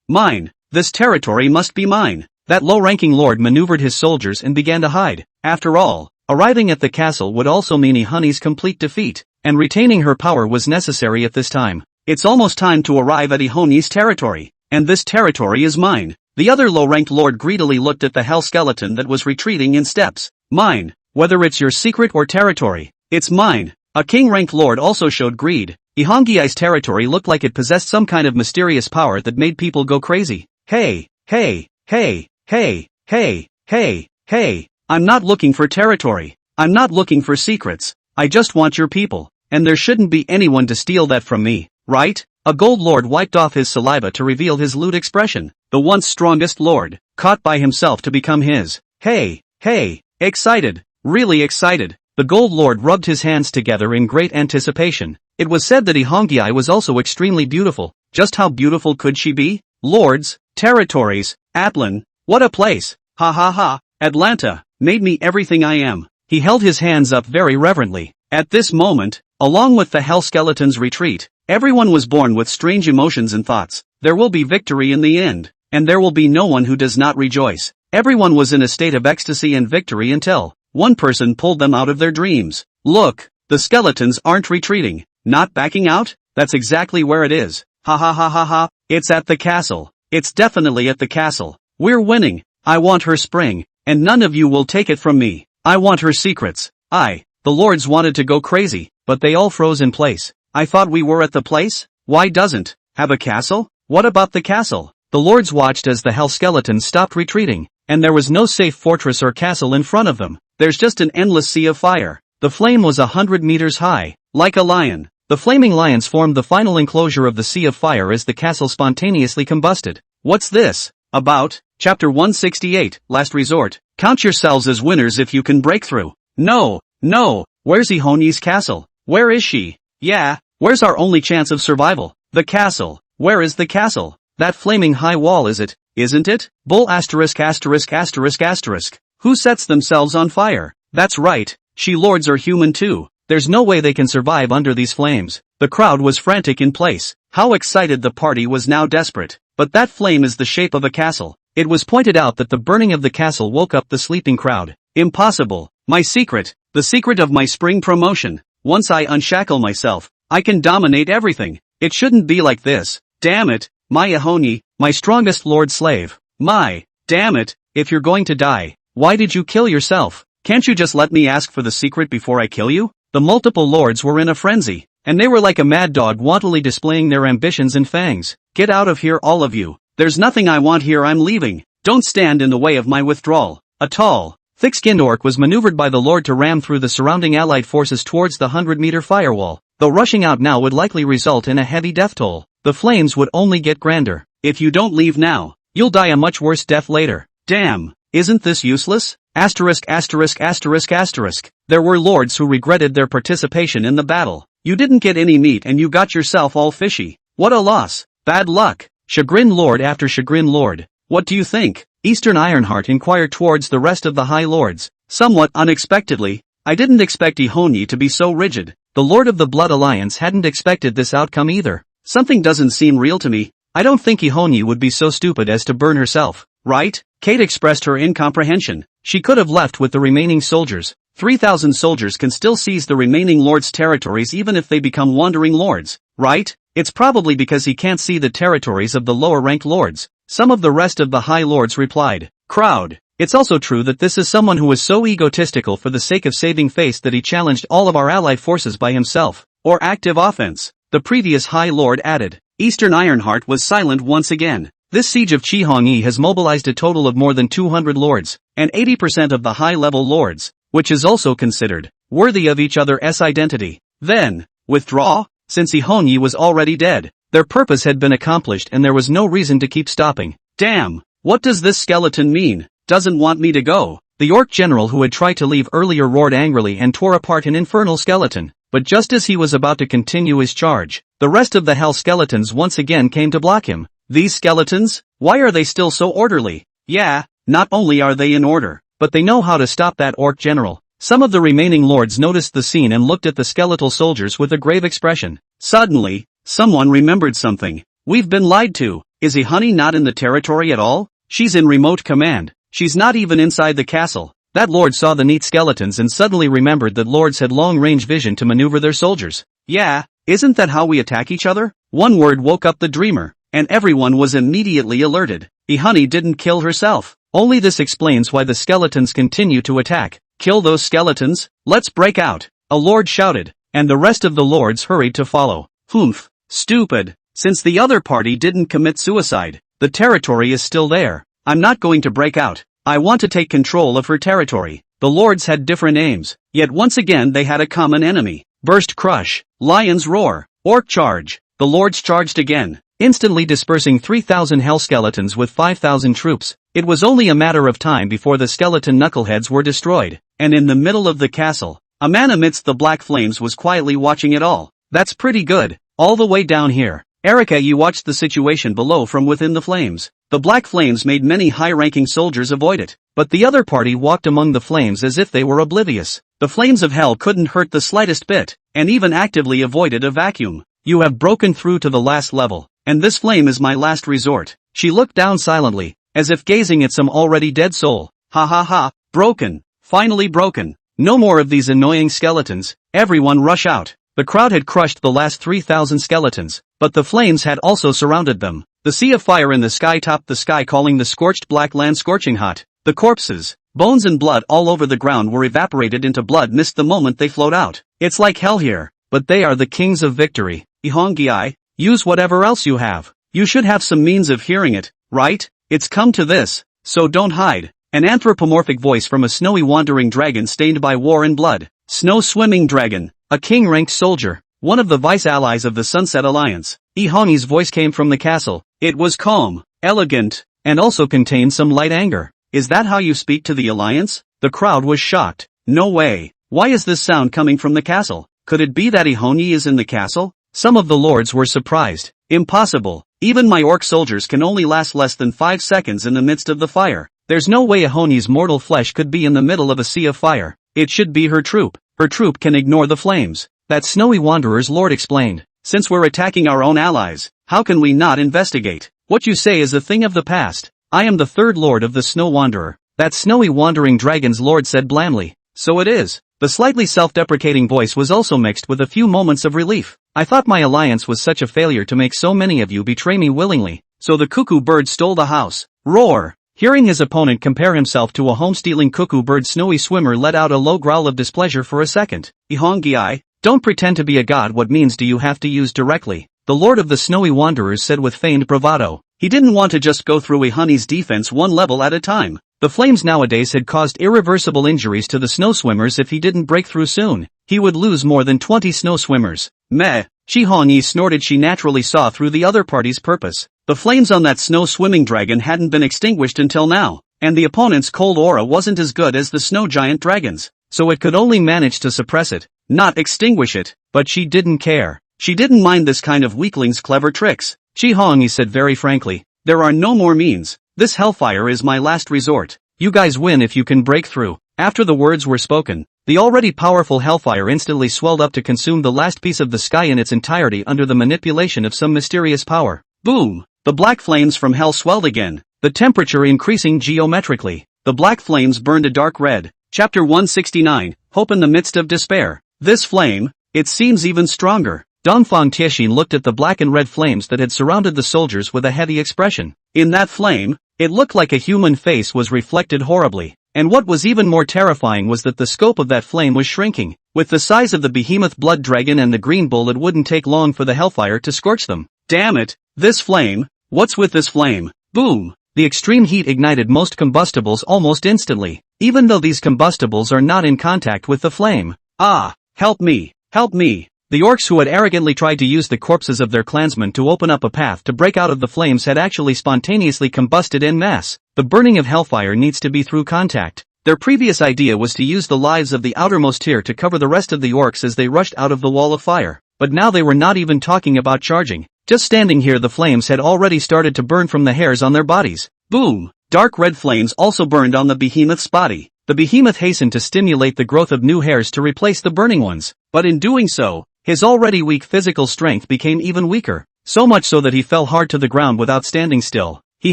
Mine. This territory must be mine. That low-ranking lord maneuvered his soldiers and began to hide. After all, arriving at the castle would also mean Ihani's complete defeat, and retaining her power was necessary at this time. It's almost time to arrive at Ihoni's territory, and this territory is mine. The other low-ranked lord greedily looked at the hell skeleton that was retreating in steps. Mine. Whether it's your secret or territory, it's mine. A king-ranked lord also showed greed. Ihongi's territory looked like it possessed some kind of mysterious power that made people go crazy. Hey, hey, hey, hey, hey, hey, hey. I'm not looking for territory. I'm not looking for secrets. I just want your people. And there shouldn't be anyone to steal that from me, right? A gold lord wiped off his saliva to reveal his lewd expression. The once strongest lord, caught by himself to become his. Hey, hey, excited, really excited. The gold lord rubbed his hands together in great anticipation. It was said that Ihongi was also extremely beautiful. Just how beautiful could she be? Lords, territories, Atlan, what a place. Ha ha ha, Atlanta, made me everything I am. He held his hands up very reverently. At this moment, along with the Hell Skeleton's retreat, everyone was born with strange emotions and thoughts. There will be victory in the end, and there will be no one who does not rejoice. Everyone was in a state of ecstasy and victory until one person pulled them out of their dreams. Look, the skeletons aren't retreating, not backing out. That's exactly where it is. Ha ha ha ha ha, it's at the castle. It's definitely at the castle. We're winning. I want her spring, and none of you will take it from me. I want her secrets. The lords wanted to go crazy, but they all froze in place. I thought we were at the place? Why doesn't have a castle? What about the castle? The lords watched as the hell skeletons stopped retreating, and there was no safe fortress or castle in front of them. There's just an endless sea of fire. The flame was 100 meters high, like a lion. The flaming lions formed the final enclosure of the sea of fire as the castle spontaneously combusted. What's this about? Chapter 168, Last Resort. Count yourselves as winners if you can break through. No, no, where's Ihonyi's castle? Where is she? Yeah, where's our only chance of survival? The castle. Where is the castle? That flaming high wall, is it? Isn't it? Bull asterisk asterisk asterisk asterisk. Who sets themselves on fire? That's right, she lords are human too. There's no way they can survive under these flames. The crowd was frantic in place. How excited the party was now desperate. But that flame is the shape of a castle. It was pointed out that the burning of the castle woke up the sleeping crowd. Impossible. My secret. The secret of my spring promotion. Once I unshackle myself, I can dominate everything. It shouldn't be like this. Damn it. My Ihonyi, my strongest lord slave. My. Damn it. If you're going to die, why did you kill yourself? Can't you just let me ask for the secret before I kill you? The multiple lords were in a frenzy, and they were like a mad dog wantonly displaying their ambitions and fangs. Get out of here, all of you. There's nothing I want here, I'm leaving. Don't stand in the way of my withdrawal. A tall, thick-skinned orc was maneuvered by the lord to ram through the surrounding allied forces towards the 100-meter firewall. Though rushing out now would likely result in a heavy death toll, the flames would only get grander. If you don't leave now, you'll die a much worse death later. Damn, isn't this useless? Asterisk asterisk asterisk asterisk. There were lords who regretted their participation in the battle. You didn't get any meat and you got yourself all fishy. What a loss. Bad luck. Chagrin lord after chagrin lord. What do you think? Eastern Ironheart inquired towards the rest of the high lords. Somewhat unexpectedly, I didn't expect Ihonyi to be so rigid. The lord of the Blood Alliance hadn't expected this outcome either. Something doesn't seem real to me. I don't think Ihonyi would be so stupid as to burn herself, right? Kate expressed her incomprehension. She could have left with the remaining soldiers. 3,000 soldiers can still seize the remaining lord's territories even if they become wandering lords, right? It's probably because he can't see the territories of the lower-ranked lords. Some of the rest of the high lords replied. Crowd. It's also true that this is someone who was so egotistical for the sake of saving face that he challenged all of our allied forces by himself. Or active offense. The previous high lord added. Eastern Ironheart was silent once again. This siege of Chihongyi has mobilized a total of more than 200 lords, and 80% of the high-level lords, which is also considered worthy of each other's identity. Then, withdraw? Since Ihonyi was already dead, their purpose had been accomplished and there was no reason to keep stopping. Damn, what does this skeleton mean? Doesn't want me to go. The orc general who had tried to leave earlier roared angrily and tore apart an infernal skeleton. But just as he was about to continue his charge, the rest of the hell skeletons once again came to block him. These skeletons? Why are they still so orderly? Yeah, not only are they in order, but they know how to stop that orc general. Some of the remaining lords noticed the scene and looked at the skeletal soldiers with a grave expression. Suddenly, someone remembered something. We've been lied to. Is Ihonyi not in the territory at all? She's in remote command. She's not even inside the castle. That lord saw the neat skeletons and suddenly remembered that lords had long-range vision to maneuver their soldiers. Yeah, isn't that how we attack each other? One word woke up the dreamer, and everyone was immediately alerted. Ihonyi didn't kill herself. Only this explains why the skeletons continue to attack. Kill those skeletons? Let's break out. A lord shouted, and the rest of the lords hurried to follow. Humph. Stupid. Since the other party didn't commit suicide, the territory is still there. I'm not going to break out. I want to take control of her territory. The lords had different aims, yet once again they had a common enemy. Burst crush. Lion's roar. Orc charge. The lords charged again, instantly dispersing 3,000 hell skeletons with 5,000 troops. It was only a matter of time before the skeleton knuckleheads were destroyed, and in the middle of the castle, a man amidst the black flames was quietly watching it all. That's pretty good. All the way down here. Erica, you watched the situation below from within the flames. The black flames made many high-ranking soldiers avoid it, but the other party walked among the flames as if they were oblivious. The flames of hell couldn't hurt the slightest bit, and even actively avoided a vacuum. You have broken through to the last level, and this flame is my last resort. She looked down silently, as if gazing at some already dead soul. Ha ha ha, broken. Finally broken. No more of these annoying skeletons. Everyone rush out. The crowd had crushed the last 3,000 skeletons, but the flames had also surrounded them. The sea of fire in the sky topped the sky, calling the scorched black land scorching hot. The corpses, bones and blood all over the ground were evaporated into blood mist the moment they flowed out. It's like hell here, but they are the kings of victory. Ihonyi, use whatever else you have. You should have some means of hearing it, right? It's come to this, so don't hide. An anthropomorphic voice from a snowy wandering dragon stained by war and blood. Snow swimming dragon, a king-ranked soldier, one of the vice-allies of the Sunset Alliance. Ihonyi's voice came from the castle. It was calm, elegant, and also contained some light anger. Is that how you speak to the Alliance? The crowd was shocked. No way. Why is this sound coming from the castle? Could it be that Ihonyi is in the castle? Some of the lords were surprised. Impossible. Even my orc soldiers can only last less than 5 seconds in the midst of the fire. There's no way Ihonyi's mortal flesh could be in the middle of a sea of fire. It should be her troop. Her troop can ignore the flames. That snowy wanderer's lord explained. Since we're attacking our own allies, how can we not investigate? What you say is a thing of the past. I am the third lord of the snow wanderer. That snowy wandering dragon's lord said blandly. So it is. The slightly self-deprecating voice was also mixed with a few moments of relief. I thought my alliance was such a failure to make so many of you betray me willingly. So the cuckoo bird stole the house. Roar! Hearing his opponent compare himself to a home-stealing cuckoo bird, Snowy Swimmer let out a low growl of displeasure for a second. Ihonyi, don't pretend to be a god. What means do you have to use directly? The Lord of the Snowy Wanderers said with feigned bravado. He didn't want to just go through Ihonyi's defense one level at a time. The flames nowadays had caused irreversible injuries to the snow swimmers. If he didn't break through soon, he would lose more than 20 snow swimmers. Meh. Ihonyi snorted. She naturally saw through the other party's purpose. The flames on that snow swimming dragon hadn't been extinguished until now, and the opponent's cold aura wasn't as good as the snow giant dragon's, so it could only manage to suppress it, not extinguish it. But she didn't care. She didn't mind this kind of weakling's clever tricks. Ihonyi said very frankly, there are no more means. This hellfire is my last resort. You guys win if you can break through. After the words were spoken, the already powerful hellfire instantly swelled up to consume the last piece of the sky in its entirety under the manipulation of some mysterious power. Boom! The black flames from hell swelled again, the temperature increasing geometrically. The black flames burned a dark red. Chapter 169, Hope in the Midst of Despair. This flame, it seems even stronger. Dongfang Tiexin looked at the black and red flames that had surrounded the soldiers with a heavy expression. In that flame, it looked like a human face was reflected horribly. And what was even more terrifying was that the scope of that flame was shrinking. With the size of the behemoth blood dragon and the green bull, it wouldn't take long for the hellfire to scorch them. Damn it, this flame, what's with this flame? Boom! The extreme heat ignited most combustibles almost instantly, even though these combustibles are not in contact with the flame. Ah, help me, help me. The orcs who had arrogantly tried to use the corpses of their clansmen to open up a path to break out of the flames had actually spontaneously combusted en masse. The burning of hellfire needs to be through contact. Their previous idea was to use the lives of the outermost tier to cover the rest of the orcs as they rushed out of the wall of fire. But now they were not even talking about charging. Just standing here, the flames had already started to burn from the hairs on their bodies. Boom! Dark red flames also burned on the behemoth's body. The behemoth hastened to stimulate the growth of new hairs to replace the burning ones. But in doing so, his already weak physical strength became even weaker, so much so that he fell hard to the ground without standing still. He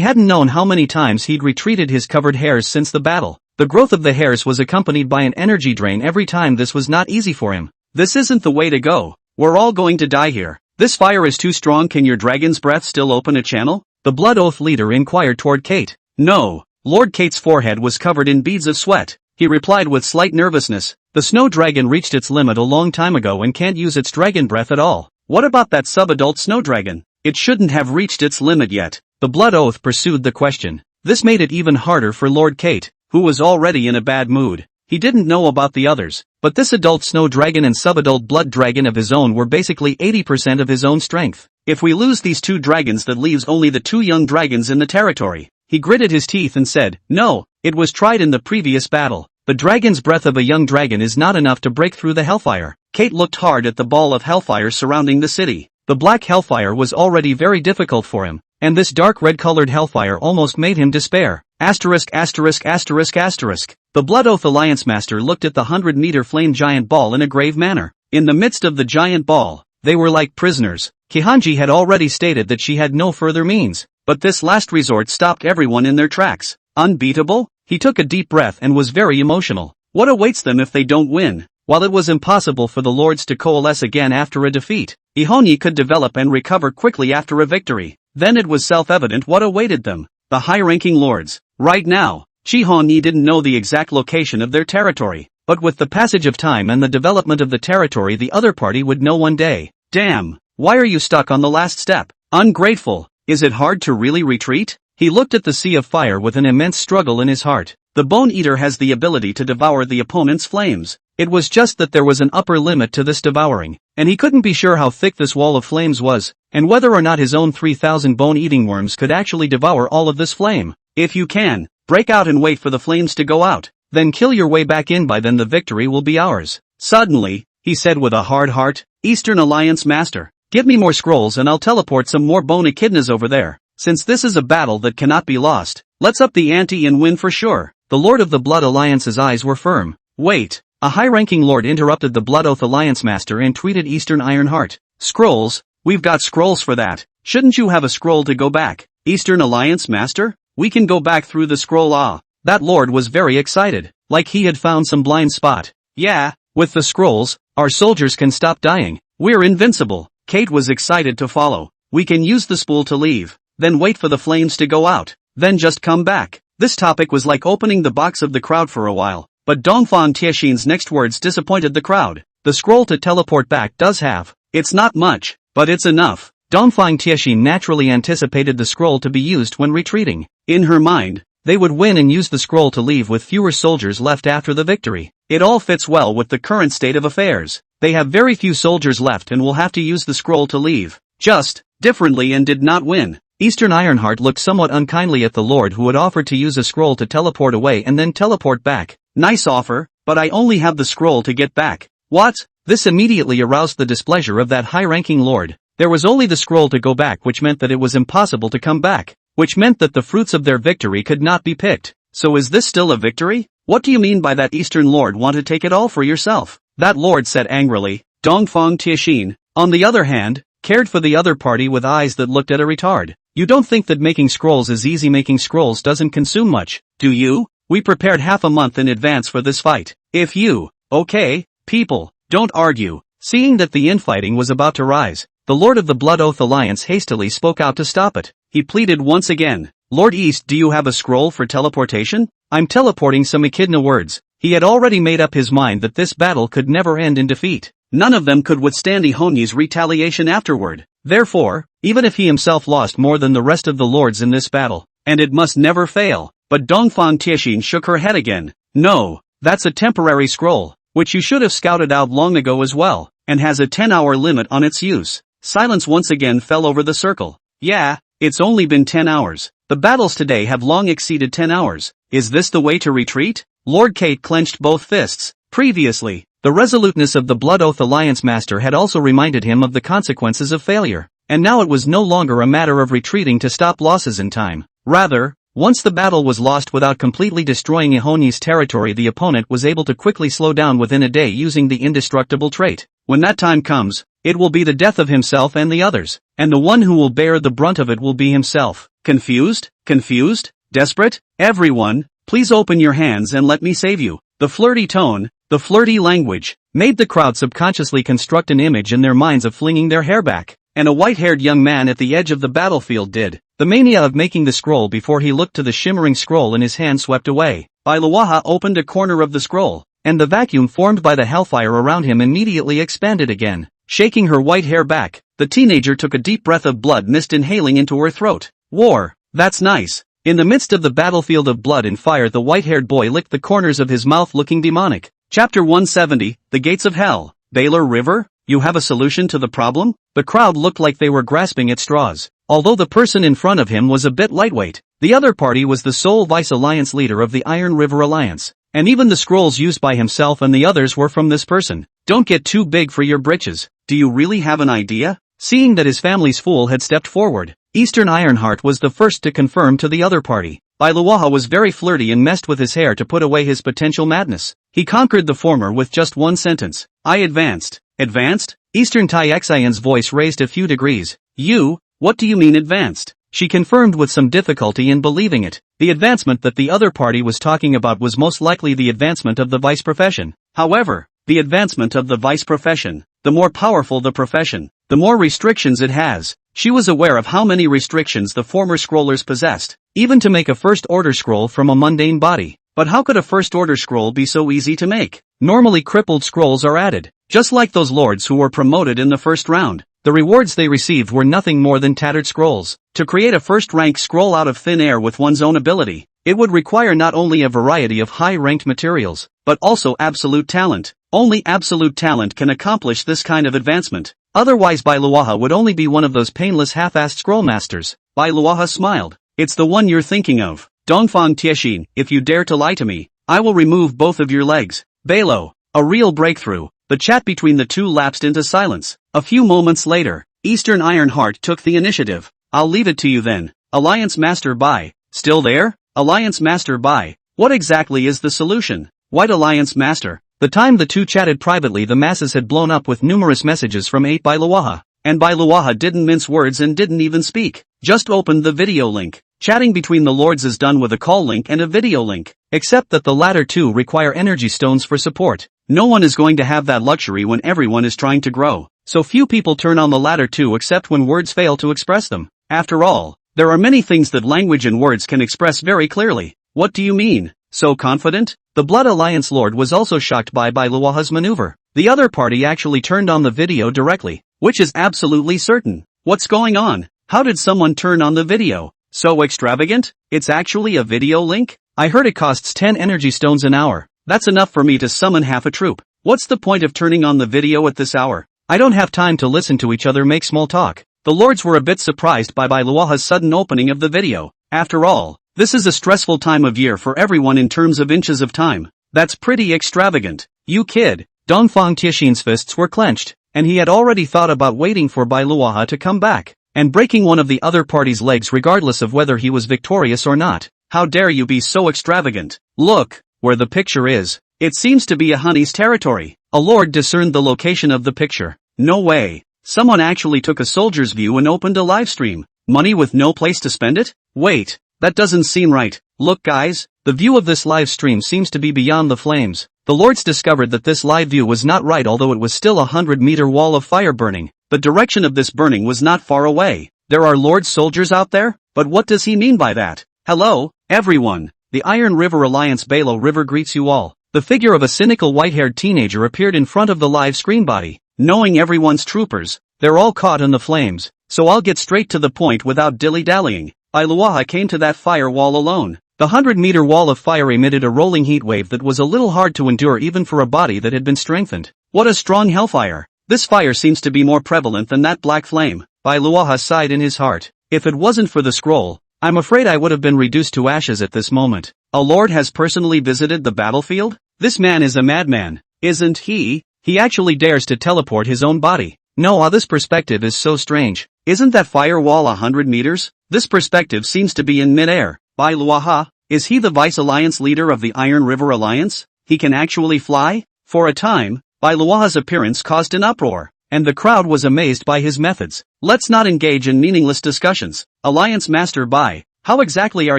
hadn't known how many times he'd retreated his covered hairs since the battle. The growth of the hairs was accompanied by an energy drain every time. This was not easy for him. This isn't the way to go. We're all going to die here. This fire is too strong. Can your dragon's breath still open a channel? The Blood Oath leader inquired toward Kate. No. Lord Kate's forehead was covered in beads of sweat. He replied with slight nervousness. The snow dragon reached its limit a long time ago and can't use its dragon breath at all. What about that sub-adult snow dragon? It shouldn't have reached its limit yet. The Blood Oath pursued the question. This made it even harder for Lord Kate, who was already in a bad mood. He didn't know about the others, but this adult snow dragon and sub-adult blood dragon of his own were basically 80% of his own strength. If we lose these two dragons, that leaves only the two young dragons in the territory. He gritted his teeth and said, no, it was tried in the previous battle. The dragon's breath of a young dragon is not enough to break through the hellfire. Kate looked hard at the ball of hellfire surrounding the city. The black hellfire was already very difficult for him, and this dark red-colored hellfire almost made him despair. Asterisk asterisk asterisk asterisk. The Blood Oath Alliance Master looked at the 100-meter flame giant ball in a grave manner. In the midst of the giant ball, they were like prisoners. Kihanji had already stated that she had no further means, but this last resort stopped everyone in their tracks. Unbeatable? He took a deep breath and was very emotional. What awaits them if they don't win? While it was impossible for the lords to coalesce again after a defeat, Ihonyi could develop and recover quickly after a victory. Then it was self-evident what awaited them. The high-ranking lords. Right now, Ihonyi didn't know the exact location of their territory, but with the passage of time and the development of the territory, the other party would know one day. Damn, why are you stuck on the last step? Ungrateful. Is it hard to really retreat? He looked at the sea of fire with an immense struggle in his heart. The Bone Eater has the ability to devour the opponent's flames. It was just that there was an upper limit to this devouring, and he couldn't be sure how thick this wall of flames was, and whether or not his own 3,000 bone-eating worms could actually devour all of this flame. If you can, break out and wait for the flames to go out. Then kill your way back in, by then the victory will be ours. Suddenly, he said with a hard heart, Eastern Alliance Master, give me more scrolls and I'll teleport some more bone echidnas over there. Since this is a battle that cannot be lost, let's up the ante and win for sure. The Lord of the Blood Alliance's eyes were firm. Wait, a high-ranking lord interrupted the Blood Oath Alliance Master and tweeted Eastern Ironheart. Scrolls? We've got scrolls for that. Shouldn't you have a scroll to go back? Eastern Alliance Master? We can go back through the scroll. That lord was very excited, like he had found some blind spot. Yeah, with the scrolls, our soldiers can stop dying. We're invincible. Kate was excited to follow. We can use the spool to leave, then wait for the flames to go out, then just come back. This topic was like opening the box of the crowd for a while, but Dongfang Tiexin's next words disappointed the crowd. The scroll to teleport back does have. It's not much, but it's enough. Dongfang Tiexin naturally anticipated the scroll to be used when retreating. In her mind, they would win and use the scroll to leave with fewer soldiers left after the victory. It all fits well with the current state of affairs. They have very few soldiers left and will have to use the scroll to leave. Just, differently, and did not win. Eastern Ironheart looked somewhat unkindly at the lord who had offered to use a scroll to teleport away and then teleport back. Nice offer, but I only have the scroll to get back. What? This immediately aroused the displeasure of that high-ranking lord. There was only the scroll to go back, which meant that it was impossible to come back, which meant that the fruits of their victory could not be picked. So is this still a victory? What do you mean by that, Eastern Lord? Want to take it all for yourself? That lord said angrily. Dongfang Tiexin, on the other hand, cared for the other party with eyes that looked at a retard. You don't think that making scrolls is easy? Making scrolls doesn't consume much, do you? We prepared half a month in advance for this fight. If you, okay, people, don't argue. Seeing that the infighting was about to rise, the Lord of the Blood Oath Alliance hastily spoke out to stop it. He pleaded once again. Lord East, do you have a scroll for teleportation? I'm teleporting some echidna words. He had already made up his mind that this battle could never end in defeat. None of them could withstand Ihonyi's retaliation afterward. Therefore, even if he himself lost more than the rest of the lords in this battle, and it must never fail. But Dongfang Tiexin shook her head again. No, that's a temporary scroll, which you should have scouted out long ago as well, and has a 10-hour limit on its use. Silence once again fell over the circle. Yeah, it's only been 10 hours. The battles today have long exceeded 10 hours. Is this the way to retreat? Lord Kate clenched both fists. Previously, the resoluteness of the Blood Oath Alliance Master had also reminded him of the consequences of failure, and now it was no longer a matter of retreating to stop losses in time. Rather, once the battle was lost without completely destroying Ihonyi's territory, the opponent was able to quickly slow down within a day using the indestructible trait. When that time comes, it will be the death of himself and the others, and the one who will bear the brunt of it will be himself. Confused? Confused? Desperate? Everyone, please open your hands and let me save you. The flirty tone, the flirty language, made the crowd subconsciously construct an image in their minds of flinging their hair back, and a white-haired young man at the edge of the battlefield did. The mania of making the scroll before he looked to the shimmering scroll in his hand swept away. Bailuaha opened a corner of the scroll, and the vacuum formed by the hellfire around him immediately expanded again. Shaking her white hair back, the teenager took a deep breath of blood mist inhaling into her throat. War, that's nice. In the midst of the battlefield of blood and fire, the white-haired boy licked the corners of his mouth looking demonic. Chapter 170, The Gates of Hell. Baylor River? You have a solution to the problem? The crowd looked like they were grasping at straws. Although the person in front of him was a bit lightweight, the other party was the sole vice-alliance leader of the Iron River Alliance, and even the scrolls used by himself and the others were from this person. Don't get too big for your britches. Do you really have an idea? Seeing that his family's fool had stepped forward, Eastern Ironheart was the first to confirm to the other party. Bailuaha was very flirty and messed with his hair to put away his potential madness. He conquered the former with just one sentence. I advanced. Advanced? Eastern Tiexion's voice raised a few degrees. You? What do you mean advanced? She confirmed with some difficulty in believing it. The advancement that the other party was talking about was most likely the advancement of the vice profession. However, the advancement of the vice profession, the more powerful the profession, the more restrictions it has. She was aware of how many restrictions the former scrollers possessed, even to make a first-order scroll from a mundane body. But how could a first-order scroll be so easy to make? Normally crippled scrolls are added, just like those lords who were promoted in the first round. The rewards they received were nothing more than tattered scrolls. To create a first-rank scroll out of thin air with one's own ability, it would require not only a variety of high-ranked materials, but also absolute talent. Only absolute talent can accomplish this kind of advancement. Otherwise Bailuaha would only be one of those painless half-assed scroll masters. Bailuaha smiled. It's the one you're thinking of. Dongfang Tiexin, if you dare to lie to me, I will remove both of your legs. Balo. A real breakthrough. The chat between the two lapsed into silence. A few moments later, Eastern Ironheart took the initiative. I'll leave it to you then. Alliance Master Bai. Still there? Alliance Master Bai. What exactly is the solution? White Alliance Master. The time the two chatted privately, the masses had blown up with numerous messages from 8 by Luaha. And by Luaha didn't mince words and didn't even speak. Just opened the video link. Chatting between the lords is done with a call link and a video link. Except that the latter two require energy stones for support. No one is going to have that luxury when everyone is trying to grow. So few people turn on the latter two except when words fail to express them. After all, there are many things that language and words can express very clearly. What do you mean? So confident? The Blood Alliance Lord was also shocked by Luaha's maneuver. The other party actually turned on the video directly, which is absolutely certain. What's going on? How did someone turn on the video? So extravagant? It's actually a video link? I heard it costs 10 energy stones an hour. That's enough for me to summon half a troop. What's the point of turning on the video at this hour? I don't have time to listen to each other make small talk. The lords were a bit surprised by Luaha's sudden opening of the video. After all, this is a stressful time of year for everyone in terms of inches of time. That's pretty extravagant. You kid. Dongfang Tiexin's fists were clenched, and he had already thought about waiting for Bai Luaha to come back, and breaking one of the other party's legs regardless of whether he was victorious or not. How dare you be so extravagant? Look, where the picture is. It seems to be a honey's territory. A lord discerned the location of the picture. No way. Someone actually took a soldier's view and opened a live stream. Money with no place to spend it? Wait, that doesn't seem right. Look guys, the view of this live stream seems to be beyond the flames. The lords discovered that this live view was not right, although it was still a 100-meter wall of fire burning. The direction of this burning was not far away. There are lord soldiers out there? But what does he mean by that? Hello, everyone. The Iron River Alliance Balo River greets you all. The figure of a cynical white-haired teenager appeared in front of the live screen body. Knowing everyone's troopers, they're all caught in the flames, so I'll get straight to the point without dilly-dallying. Luaha came to that fire wall alone. The 100-meter wall of fire emitted a rolling heat wave that was a little hard to endure even for a body that had been strengthened. What a strong hellfire. This fire seems to be more prevalent than that black flame. Luaha sighed in his heart. If it wasn't for the scroll, I'm afraid I would have been reduced to ashes at this moment. A lord has personally visited the battlefield? This man is a madman, isn't he? He actually dares to teleport his own body. No, this perspective is so strange. Isn't that fire wall 100 meters? This perspective seems to be in mid-air. Bai Luaha, is he the Vice Alliance leader of the Iron River Alliance? He can actually fly? For a time, Bai Luaha's appearance caused an uproar, and the crowd was amazed by his methods. Let's not engage in meaningless discussions. Alliance Master Bai, how exactly are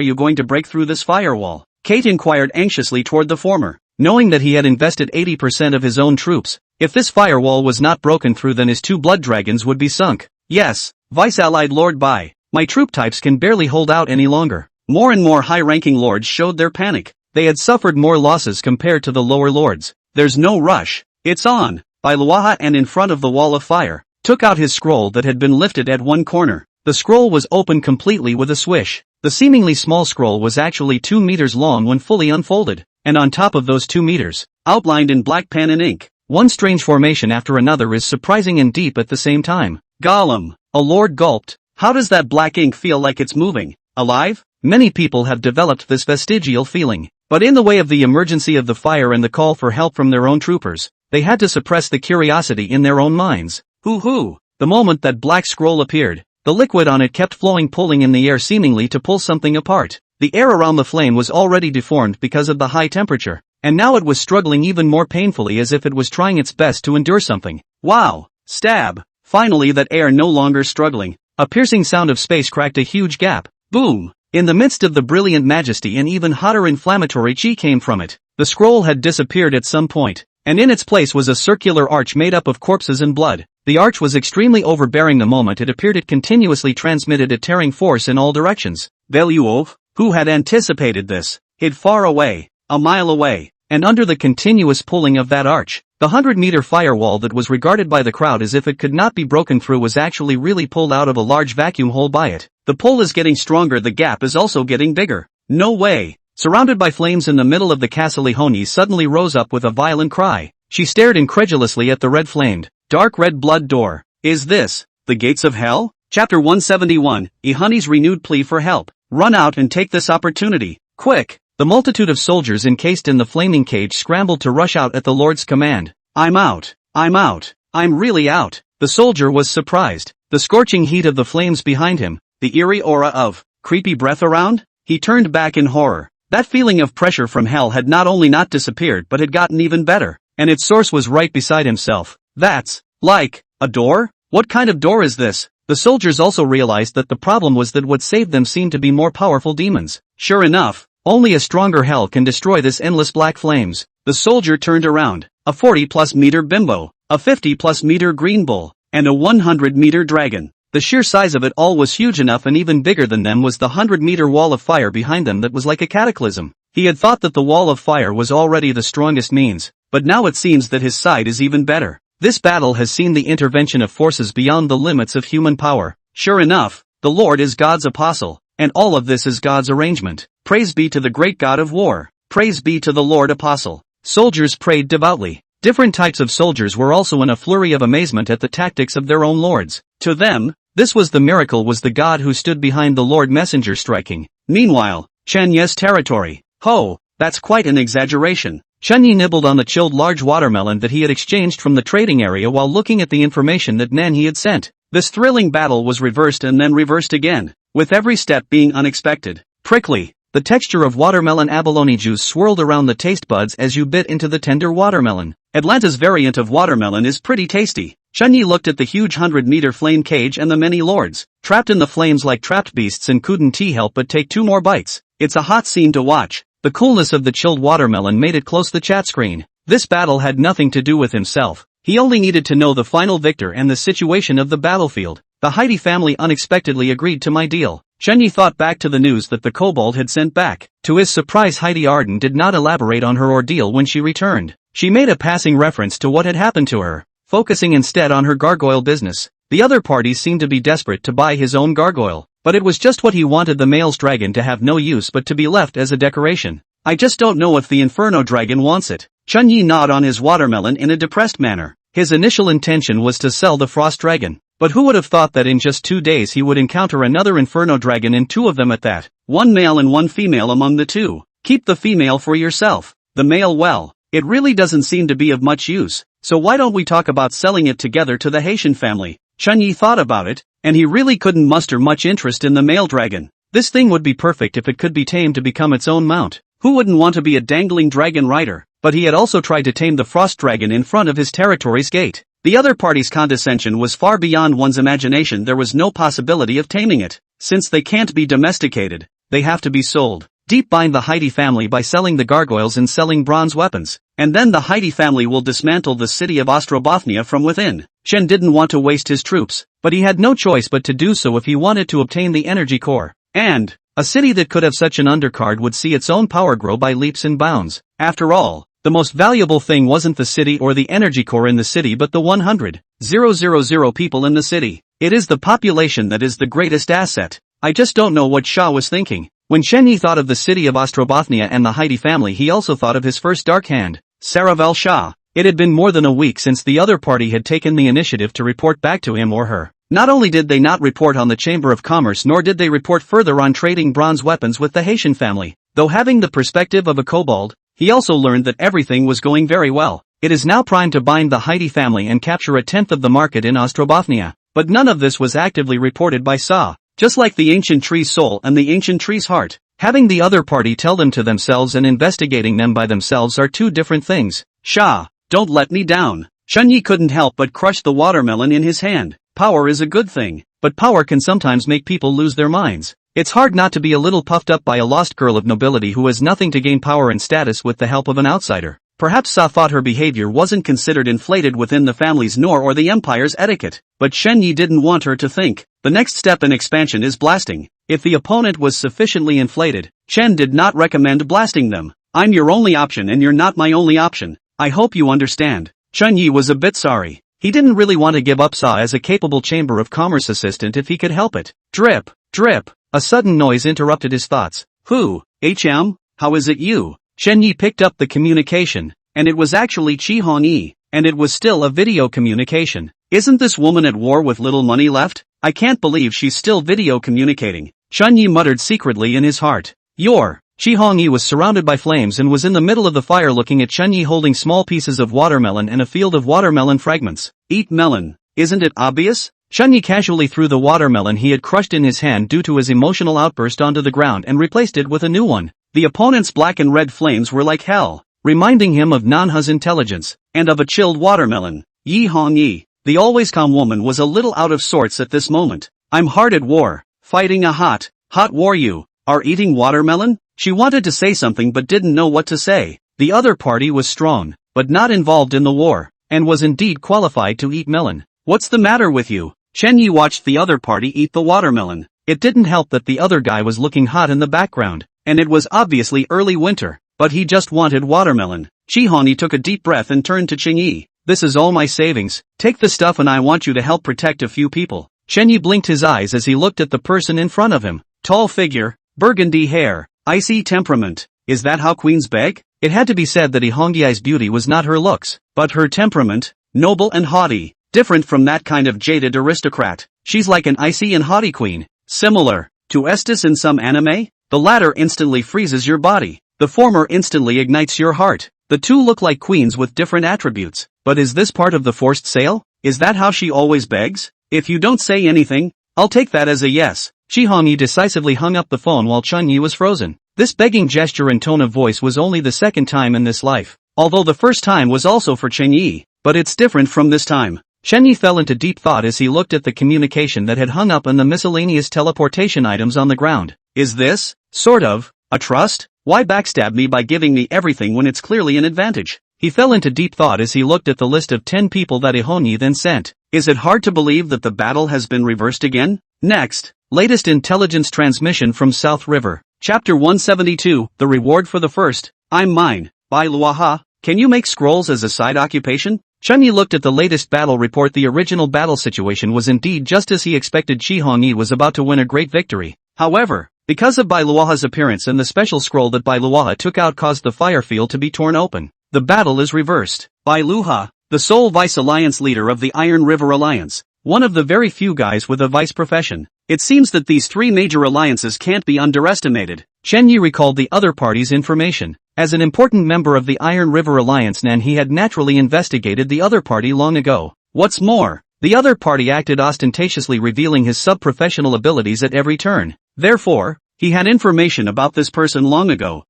you going to break through this firewall? Kate inquired anxiously toward the former. Knowing that he had invested 80% of his own troops, if this firewall was not broken through, then his 2 blood dragons would be sunk. Yes, Vice-Allied Lord Bai, my troop types can barely hold out any longer. More and more high-ranking lords showed their panic. They had suffered more losses compared to the lower lords. There's no rush. It's on. Bai Luaha, and in front of the wall of fire, took out his scroll that had been lifted at one corner. The scroll was opened completely with a swish. The seemingly small scroll was actually 2 meters long when fully unfolded. And on top of those 2 meters, outlined in black pen and ink, one strange formation after another is surprising and deep at the same time. Gollum, a lord gulped. How does that black ink feel like it's moving? Alive? Many people have developed this vestigial feeling. But in the way of the emergency of the fire and the call for help from their own troopers, they had to suppress the curiosity in their own minds. Hoo-hoo! The moment that black scroll appeared, the liquid on it kept flowing, pulling in the air seemingly to pull something apart. The air around the flame was already deformed because of the high temperature, and now it was struggling even more painfully as if it was trying its best to endure something. Wow! Stab! Finally that air no longer struggling. A piercing sound of space cracked a huge gap. Boom! In the midst of the brilliant majesty, an even hotter inflammatory chi came from it. The scroll had disappeared at some point, and in its place was a circular arch made up of corpses and blood. The arch was extremely overbearing. The moment it appeared, it continuously transmitted a tearing force in all directions. Veluov, who had anticipated this, hid far away, a mile away, and under the continuous pulling of that arch, the 100-meter firewall that was regarded by the crowd as if it could not be broken through was actually really pulled out of a large vacuum hole by it. The pull is getting stronger, the gap is also getting bigger. No way! Surrounded by flames in the middle of the castle, Lihoni suddenly rose up with a violent cry. She stared incredulously at the red-flamed, dark red blood door. Is this the gates of hell? Chapter 171, Ihani's renewed plea for help. Run out and take this opportunity. Quick! The multitude of soldiers encased in the flaming cage scrambled to rush out at the Lord's command. I'm out. I'm out. I'm really out. The soldier was surprised. The scorching heat of the flames behind him, the eerie aura of creepy breath around? He turned back in horror. That feeling of pressure from hell had not only not disappeared but had gotten even better, and its source was right beside himself. That's like a door? What kind of door is this? The soldiers also realized that the problem was that what saved them seemed to be more powerful demons. Sure enough, only a stronger hell can destroy this endless black flames. The soldier turned around. A 40+ meter bimbo, a 50+ meter green bull, and a 100-meter dragon. The sheer size of it all was huge enough, and even bigger than them was the 100-meter wall of fire behind them that was like a cataclysm. He had thought that the wall of fire was already the strongest means, but now it seems that his side is even better. This battle has seen the intervention of forces beyond the limits of human power. Sure enough, the Lord is God's apostle, and all of this is God's arrangement. Praise be to the great God of war. Praise be to the Lord apostle. Soldiers prayed devoutly. Different types of soldiers were also in a flurry of amazement at the tactics of their own lords. To them, this was the miracle, was the God who stood behind the Lord messenger striking. Meanwhile, Chen Ye's territory. Ho, that's quite an exaggeration. Chen Yi nibbled on the chilled large watermelon that he had exchanged from the trading area while looking at the information that Nanhe had sent. This thrilling battle was reversed and then reversed again, with every step being unexpected. Prickly. The texture of watermelon abalone juice swirled around the taste buds as you bit into the tender watermelon. Atlanta's variant of watermelon is pretty tasty. Chen Yi looked at the huge 100-meter flame cage and the many lords, trapped in the flames like trapped beasts, and couldn't help but take 2 more bites. It's a hot scene to watch. The coolness of the chilled watermelon made it close the chat screen. This battle had nothing to do with himself. He only needed to know the final victor and the situation of the battlefield. The Heidi family unexpectedly agreed to my deal. Chen Yi thought back to the news that the kobold had sent back. To his surprise, Heidi Arden did not elaborate on her ordeal when she returned. She made a passing reference to what had happened to her, focusing instead on her gargoyle business. The other parties seemed to be desperate to buy his own gargoyle, but it was just what he wanted: the male's dragon to have no use but to be left as a decoration. I just don't know if the Inferno dragon wants it. Chen Yi gnawed on his watermelon in a depressed manner. His initial intention was to sell the frost dragon, but who would have thought that in just 2 days he would encounter another Inferno dragon, and 2 of them at that. 1 male and 1 female among the 2. Keep the female for yourself. The male, well, it really doesn't seem to be of much use, so why don't we talk about selling it together to the Haitian family? Chen Yi thought about it, and he really couldn't muster much interest in the male dragon. This thing would be perfect if it could be tamed to become its own mount. Who wouldn't want to be a dangling dragon rider? But he had also tried to tame the frost dragon in front of his territory's gate. The other party's condescension was far beyond one's imagination. There was no possibility of taming it. Since they can't be domesticated, they have to be sold. Deep bind the Heidi family by selling the gargoyles and selling bronze weapons, and then the Heidi family will dismantle the city of Ostrobothnia from within. Shen didn't want to waste his troops, but he had no choice but to do so if he wanted to obtain the energy core. And a city that could have such an undercard would see its own power grow by leaps and bounds. After all, the most valuable thing wasn't the city or the energy core in the city, but the 100,000 people in the city. It is the population that is the greatest asset. I just don't know what Shah was thinking. When Chen Yi thought of the city of Ostrobothnia and the Heidi family, he also thought of his first dark hand, Saravel Shah. It had been more than a week since the other party had taken the initiative to report back to him or her. Not only did they not report on the Chamber of Commerce, nor did they report further on trading bronze weapons with the Haitian family. Though having the perspective of a kobold, he also learned that everything was going very well. It is now prime to bind the Heidi family and capture a tenth of the market in Ostrobothnia. But none of this was actively reported by Sa. Just like the ancient tree's soul and the ancient tree's heart, having the other party tell them to themselves and investigating them by themselves are 2 different things. Shah, don't let me down. Chen Yi couldn't help but crush the watermelon in his hand. Power is a good thing, but power can sometimes make people lose their minds. It's hard not to be a little puffed up by a lost girl of nobility who has nothing to gain power and status with the help of an outsider. Perhaps Sa thought her behavior wasn't considered inflated within the family's nor or the empire's etiquette, but Shen Yi didn't want her to think. The next step in expansion is blasting. If the opponent was sufficiently inflated, Chen did not recommend blasting them. I'm your only option and you're not my only option. I hope you understand. Chen Yi was a bit sorry. He didn't really want to give up Sa as a capable Chamber of Commerce assistant if he could help it. Drip, drip. A sudden noise interrupted his thoughts. Who? HM? How is it you? Shen Yi picked up the communication, and it was actually Chi Hon Yi, and it was still a video communication. Isn't this woman at war with little money left? I can't believe she's still video communicating. Chen Yi muttered secretly in his heart. You're Shi Hongyi was surrounded by flames and was in the middle of the fire looking at Chen Yi holding small pieces of watermelon and a field of watermelon fragments. Eat melon, isn't it obvious? Chen Yi casually threw the watermelon he had crushed in his hand due to his emotional outburst onto the ground and replaced it with a new one. The opponent's black and red flames were like hell, reminding him of Nanha's intelligence, and of a chilled watermelon. Yi Hongyi, the always calm woman, was a little out of sorts at this moment. I'm hard at war, fighting a hot war. You are eating watermelon? She wanted to say something but didn't know what to say. The other party was strong, but not involved in the war, and was indeed qualified to eat melon. What's the matter with you? Chen Yi watched the other party eat the watermelon. It didn't help that the other guy was looking hot in the background, and it was obviously early winter, but he just wanted watermelon. Shi Hongyi took a deep breath and turned to Chen Yi. This is all my savings, take the stuff and I want you to help protect a few people. Chen Yi blinked his eyes as he looked at the person in front of him. Tall figure, burgundy hair, icy temperament. Is that how queens beg? It had to be said that Yi Hongyi's beauty was not her looks, but her temperament, noble and haughty, different from that kind of jaded aristocrat. She's like an icy and haughty queen, similar to Estes in some anime. The latter instantly freezes your body, the former instantly ignites your heart. The two look like queens with different attributes, but is this part of the forced sale? Is that how she always begs? If you don't say anything, I'll take that as a yes. Shi Hongyi decisively hung up the phone while Chen Yi was frozen. This begging gesture and tone of voice was only the second time in this life, although the first time was also for Chen Yi, but it's different from this time. Chen Yi fell into deep thought as he looked at the communication that had hung up and the miscellaneous teleportation items on the ground. Is this, sort of, a trust? Why backstab me by giving me everything when it's clearly an advantage? He fell into deep thought as he looked at the list of 10 people that Yi Hongyi then sent. Is it hard to believe that the battle has been reversed again? Next, latest intelligence transmission from South River. Chapter 172, The Reward for the First. I'm Mine, by Luaha. Can you make scrolls as a side occupation? Chen Yi looked at the latest battle report. The original battle situation was indeed just as he expected. Shi Hongyi was about to win a great victory. However, because of Bai Luaha's appearance and the special scroll that Bai Luaha took out caused the fire field to be torn open, the battle is reversed. Bai Luaha, the sole Vice Alliance leader of the Iron River Alliance, one of the very few guys with a vice profession. It seems that these three major alliances can't be underestimated. Chen Yi recalled the other party's information. As an important member of the Iron River Alliance, he had naturally investigated the other party long ago. What's more, the other party acted ostentatiously, revealing his sub-professional abilities at every turn. Therefore, he had information about this person long ago.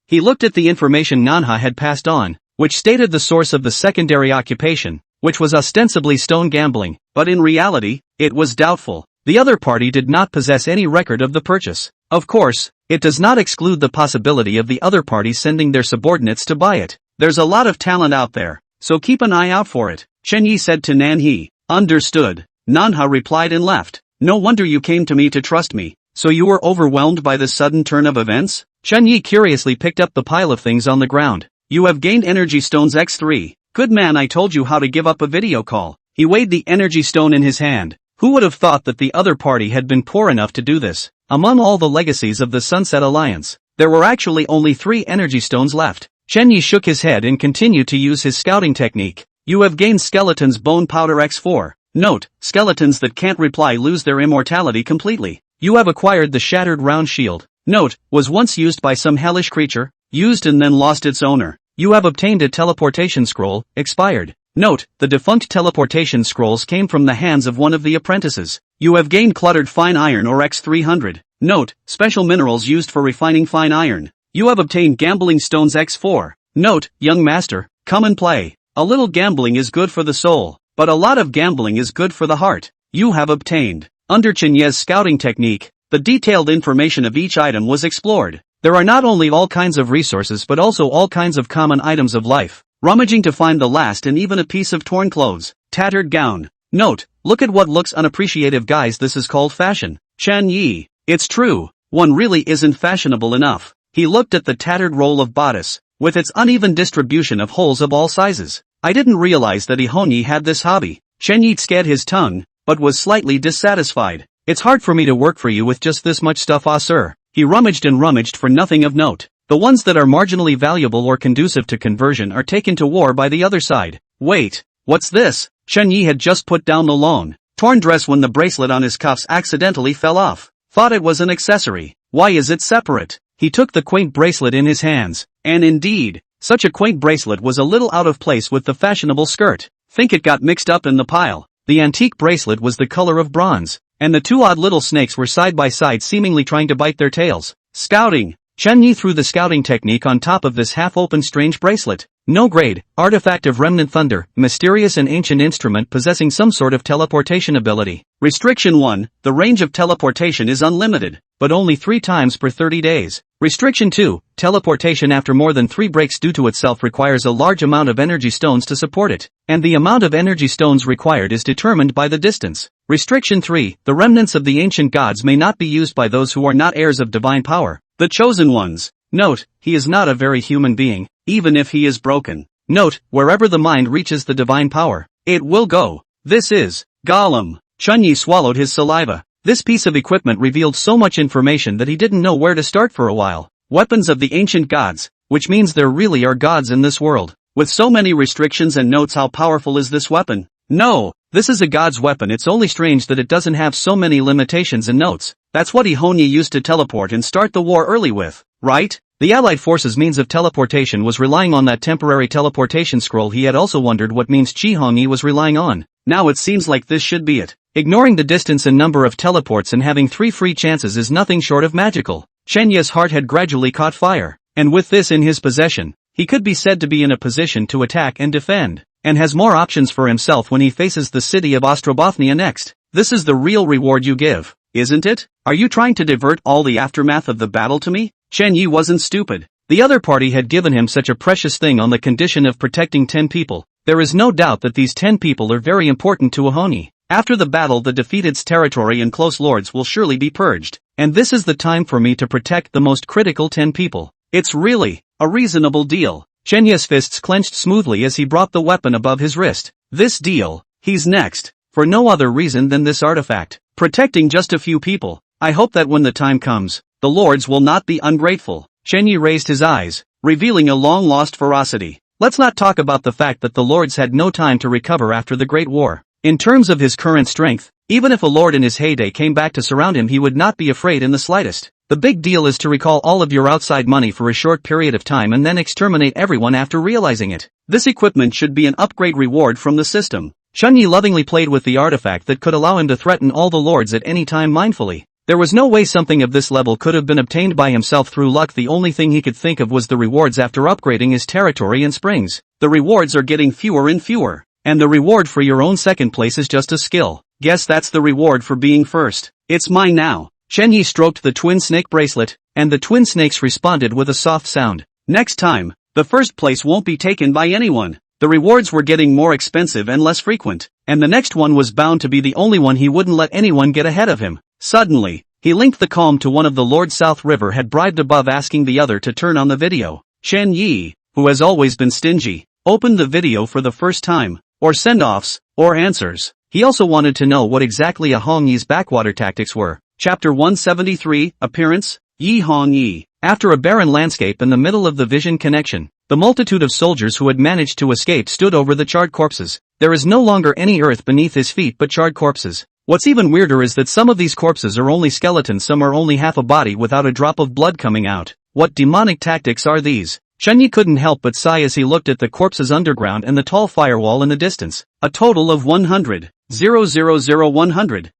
He looked at the information Nanha had passed on, which stated the source of the secondary occupation, which was ostensibly stone gambling, but in reality, it was doubtful. The other party did not possess any record of the purchase. Of course, it does not exclude the possibility of the other party sending their subordinates to buy it. There's a lot of talent out there, so keep an eye out for it, Chen Yi said to Nanhe. Understood, Nanha replied and left. No wonder you came to me to trust me. So you were overwhelmed by the sudden turn of events? Chen Yi curiously picked up the pile of things on the ground. You have gained energy stones X3. Good man, I told you how to give up a video call. He weighed the energy stone in his hand. Who would have thought that the other party had been poor enough to do this? Among all the legacies of the Sunset Alliance, there were actually only 3 energy stones left. Chen Yi shook his head and continued to use his scouting technique. You have gained Skeleton's Bone Powder X4. Note, skeletons that can't reply lose their immortality completely. You have acquired the Shattered Round Shield. Note, was once used by some hellish creature, used and then lost its owner. You have obtained a teleportation scroll, expired. Note, the defunct teleportation scrolls came from the hands of one of the apprentices. You have gained Cluttered Fine Iron or X300. Note, special minerals used for refining fine iron. You have obtained Gambling Stones X4. Note, young master, come and play. A little gambling is good for the soul, but a lot of gambling is good for the heart. You have obtained. Under Chen Ye's scouting technique, the detailed information of each item was explored. There are not only all kinds of resources but also all kinds of common items of life. Rummaging to find the last and even a piece of torn clothes, tattered gown. Note, look at what looks unappreciative guys, this is called fashion. Chen Yi, it's true, one really isn't fashionable enough. He looked at the tattered roll of bodice, with its uneven distribution of holes of all sizes. I didn't realize that Yi Hongyi had this hobby. Chen Yi scared his tongue, but was slightly dissatisfied. It's hard for me to work for you with just this much stuff, sir. He rummaged and rummaged for nothing of note. The ones that are marginally valuable or conducive to conversion are taken to war by the other side. Wait, what's this? Chen Yi had just put down the long, torn dress when the bracelet on his cuffs accidentally fell off. Thought it was an accessory. Why is it separate? he took the quaint bracelet in his hands, and indeed, such a quaint bracelet was a little out of place with the fashionable skirt. Think it got mixed up in the pile. The antique bracelet was the color of bronze, and the two odd little snakes were side by side seemingly trying to bite their tails. Scouting. Chen Yi threw the scouting technique on top of this half-open strange bracelet. No grade, artifact of remnant thunder, mysterious and ancient instrument possessing some sort of teleportation ability. Restriction 1, the range of teleportation is unlimited, but only 3 times per 30 days. Restriction 2, teleportation after more than 3 breaks due to itself requires a large amount of energy stones to support it, and the amount of energy stones required is determined by the distance. Restriction 3, the remnants of the ancient gods may not be used by those who are not heirs of divine power, the chosen ones. Note, he is not a very human being, even if he is broken. Note, wherever the mind reaches the divine power, it will go. This is Gollum. Chen Yi swallowed his saliva. This piece of equipment revealed so much information that he didn't know where to start for a while. Weapons of the ancient gods, which means there really are gods in this world. With so many restrictions and notes, how powerful is this weapon? No, this is a god's weapon. It's only strange that it doesn't have so many limitations and notes. That's what Hongyi used to teleport and start the war early with, right? The Allied forces' means of teleportation was relying on that temporary teleportation scroll. He had also wondered what means Hongyi was relying on. Now it seems like this should be it. Ignoring the distance and number of teleports and having 3 free chances is nothing short of magical. Chen Yi's heart had gradually caught fire, and with this in his possession, he could be said to be in a position to attack and defend, and has more options for himself when he faces the city of Ostrobothnia next. This is the real reward you give, isn't it? Are you trying to divert all the aftermath of the battle to me? Chen Yi wasn't stupid. The other party had given him such a precious thing on the condition of protecting 10 people. There is no doubt that these 10 people are very important to Hongyi. After the battle, the defeated's territory and close lords will surely be purged, and this is the time for me to protect the most critical 10 people. It's really a reasonable deal. Chen Yi's fists clenched smoothly as he brought the weapon above his wrist. This deal, he's next, for no other reason than this artifact. Protecting just a few people. I hope that when the time comes, the lords will not be ungrateful. Chen Yi raised his eyes, revealing a long-lost ferocity. Let's not talk about the fact that the lords had no time to recover after the Great War. In terms of his current strength, even if a lord in his heyday came back to surround him, he would not be afraid in the slightest. The big deal is to recall all of your outside money for a short period of time and then exterminate everyone after realizing it. This equipment should be an upgrade reward from the system. Chen Yi lovingly played with the artifact that could allow him to threaten all the lords at any time mindfully. There was no way something of this level could have been obtained by himself through luck. The only thing he could think of was the rewards after upgrading his territory and springs. The rewards are getting fewer and fewer. And the reward for your own second place is just a skill. Guess that's the reward for being first. It's mine now. Chen Yi stroked the twin snake bracelet, and the twin snakes responded with a soft sound. Next time, the first place won't be taken by anyone. The rewards were getting more expensive and less frequent, and the next one was bound to be the only one. He wouldn't let anyone get ahead of him. Suddenly, he linked the calm to one of the Lord South River had bribed above, asking the other to turn on the video. Chen Yi, who has always been stingy, opened the video for the first time. Or send-offs, or answers. He also wanted to know what exactly Hongyi's backwater tactics were. Chapter 173, Appearance, Yi Hongyi. After a barren landscape in the middle of the vision connection, the multitude of soldiers who had managed to escape stood over the charred corpses. There is no longer any earth beneath his feet but charred corpses. What's even weirder is that some of these corpses are only skeletons, some are only half a body without a drop of blood coming out. What demonic tactics are these? Chen Yi couldn't help but sigh as he looked at the corpses underground and the tall firewall in the distance. A total of 100. 100.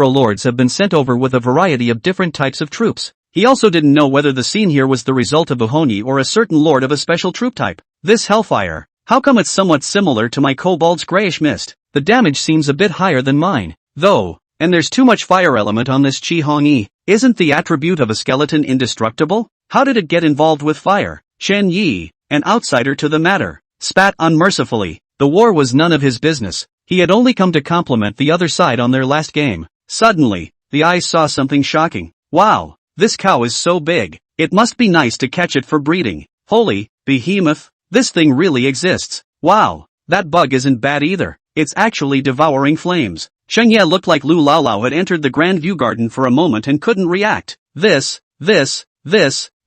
lords have been sent over with a variety of different types of troops. He also didn't know whether the scene here was the result of Hongyi or a certain lord of a special troop type. This hellfire. How come it's somewhat similar to my kobold's grayish mist? The damage seems a bit higher than mine, though, and there's too much fire element on this Hongyi. Isn't the attribute of a skeleton indestructible? How did it get involved with fire? Chen Yi, an outsider to the matter, spat unmercifully. The war was none of his business. He had only come to compliment the other side on their last game. Suddenly, the eyes saw something shocking. Wow, this cow is so big. It must be nice to catch it for breeding. Holy behemoth, this thing really exists. Wow, that bug isn't bad either. It's actually devouring flames. Sheng Ye looked like Lu Laolao had entered the Grand View Garden for a moment and couldn't react.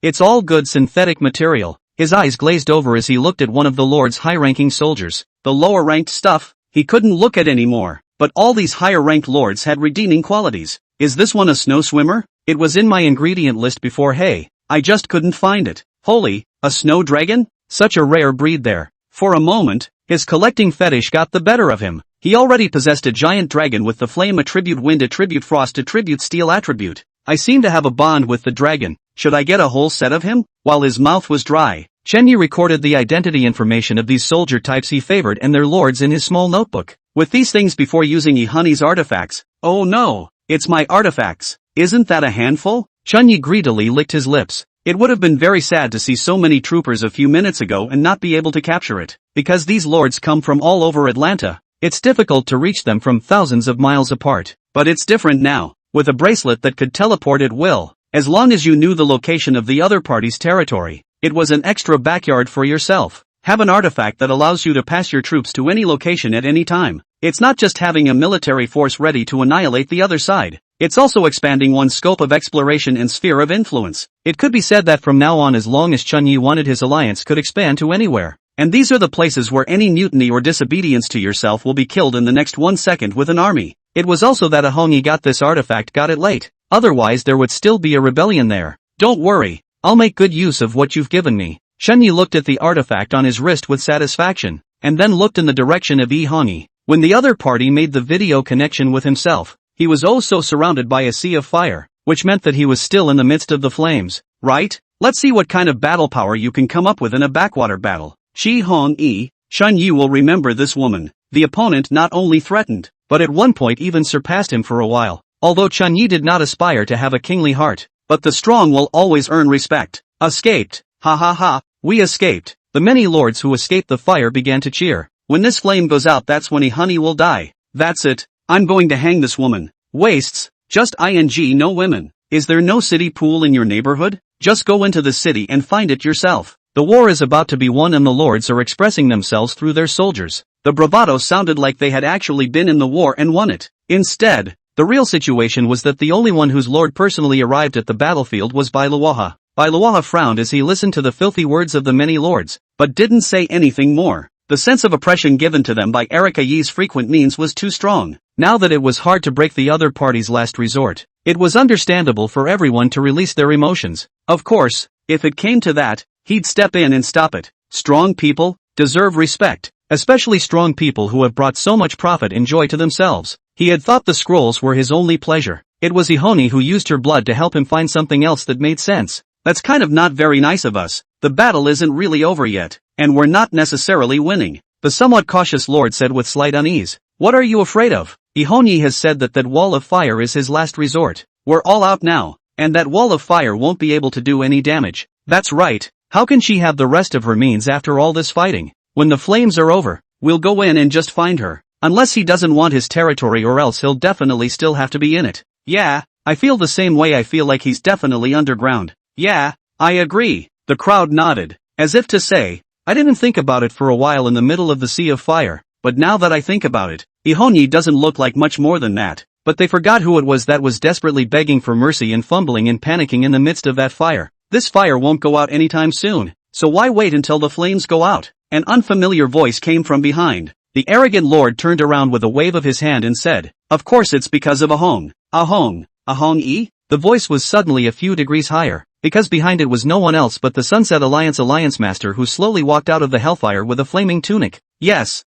It's all good synthetic material. His eyes glazed over as he looked at one of the Lord's high-ranking soldiers. The lower-ranked stuff, he couldn't look at anymore. But all these higher-ranked lords had redeeming qualities. Is this one a snow swimmer? It was in my ingredient list before. Hey, I just couldn't find it. Holy, a snow dragon? Such a rare breed there. For a moment, his collecting fetish got the better of him. He already possessed a giant dragon with the flame attribute, wind attribute, frost attribute, steel attribute. I seem to have a bond with the dragon. Should I get a whole set of him? While his mouth was dry, Chenyi recorded the identity information of these soldier types he favored and their lords in his small notebook. With these things before using Ihani's artifacts. Oh no, it's my artifacts. Isn't that a handful? Chenyi greedily licked his lips. It would have been very sad to see so many troopers a few minutes ago and not be able to capture it. Because these lords come from all over Atlanta, it's difficult to reach them from thousands of miles apart. But it's different now. With a bracelet that could teleport at will, as long as you knew the location of the other party's territory, it was an extra backyard for yourself. Have an artifact that allows you to pass your troops to any location at any time. It's not just having a military force ready to annihilate the other side. It's also expanding one's scope of exploration and sphere of influence. It could be said that from now on, as long as Chenyi wanted, his alliance could expand to anywhere. And these are the places where any mutiny or disobedience to yourself will be killed in the next 1 second with an army. It was also that Ihani got this artifact got it late. Otherwise there would still be a rebellion there. Don't worry, I'll make good use of what you've given me. Chenyi looked at the artifact on his wrist with satisfaction, and then looked in the direction of Ihani. When the other party made the video connection with himself, he was oh so surrounded by a sea of fire, which meant that he was still in the midst of the flames. Right? Let's see what kind of battle power you can come up with in a backwater battle. Shi Hong-yi, Chenyi will remember this woman. The opponent not only threatened, but at one point even surpassed him for a while. Although Chenyi did not aspire to have a kingly heart, but the strong will always earn respect. Escaped. Ha ha ha, we escaped. The many lords who escaped the fire began to cheer. When this flame goes out, that's when Ihani will die. That's it. I'm going to hang this woman. Wastes. Just ing no women. Is there no city pool in your neighborhood? Just go into the city and find it yourself. The war is about to be won and the lords are expressing themselves through their soldiers. The bravado sounded like they had actually been in the war and won it. Instead, the real situation was that the only one whose lord personally arrived at the battlefield was Bailuaha. Bailuaha frowned as he listened to the filthy words of the many lords, but didn't say anything more. The sense of oppression given to them by Erika Yi's frequent means was too strong. Now that it was hard to break the other party's last resort, it was understandable for everyone to release their emotions. Of course, if it came to that, he'd step in and stop it. Strong people deserve respect, especially strong people who have brought so much profit and joy to themselves. He had thought the scrolls were his only pleasure. It was Ihoni who used her blood to help him find something else that made sense. That's kind of not very nice of us. The battle isn't really over yet, and we're not necessarily winning, the somewhat cautious lord said with slight unease. What are you afraid of? Ihoni has said that wall of fire is his last resort. We're all out now, and that wall of fire won't be able to do any damage. That's right. How can she have the rest of her means after all this fighting? When the flames are over, we'll go in and just find her. Unless he doesn't want his territory, or else he'll definitely still have to be in it. Yeah, I feel the same way. I feel like he's definitely underground. Yeah, I agree. The crowd nodded, as if to say, I didn't think about it for a while in the middle of the sea of fire, but now that I think about it, Ihoni doesn't look like much more than that. But they forgot who it was that was desperately begging for mercy and fumbling and panicking in the midst of that fire. This fire won't go out anytime soon, so why wait until the flames go out? An unfamiliar voice came from behind. The arrogant lord turned around with a wave of his hand and said, of course it's because of Ahong. Ahong-yi? The voice was suddenly a few degrees higher, because behind it was no one else but the Sunset Alliance Master, who slowly walked out of the hellfire with a flaming tunic. Yes,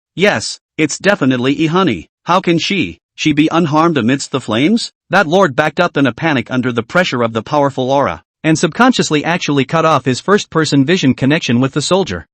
it's definitely Ihani. How can she be unharmed amidst the flames? That lord backed up in a panic under the pressure of the powerful aura, and subconsciously actually cut off his first-person vision connection with the soldier.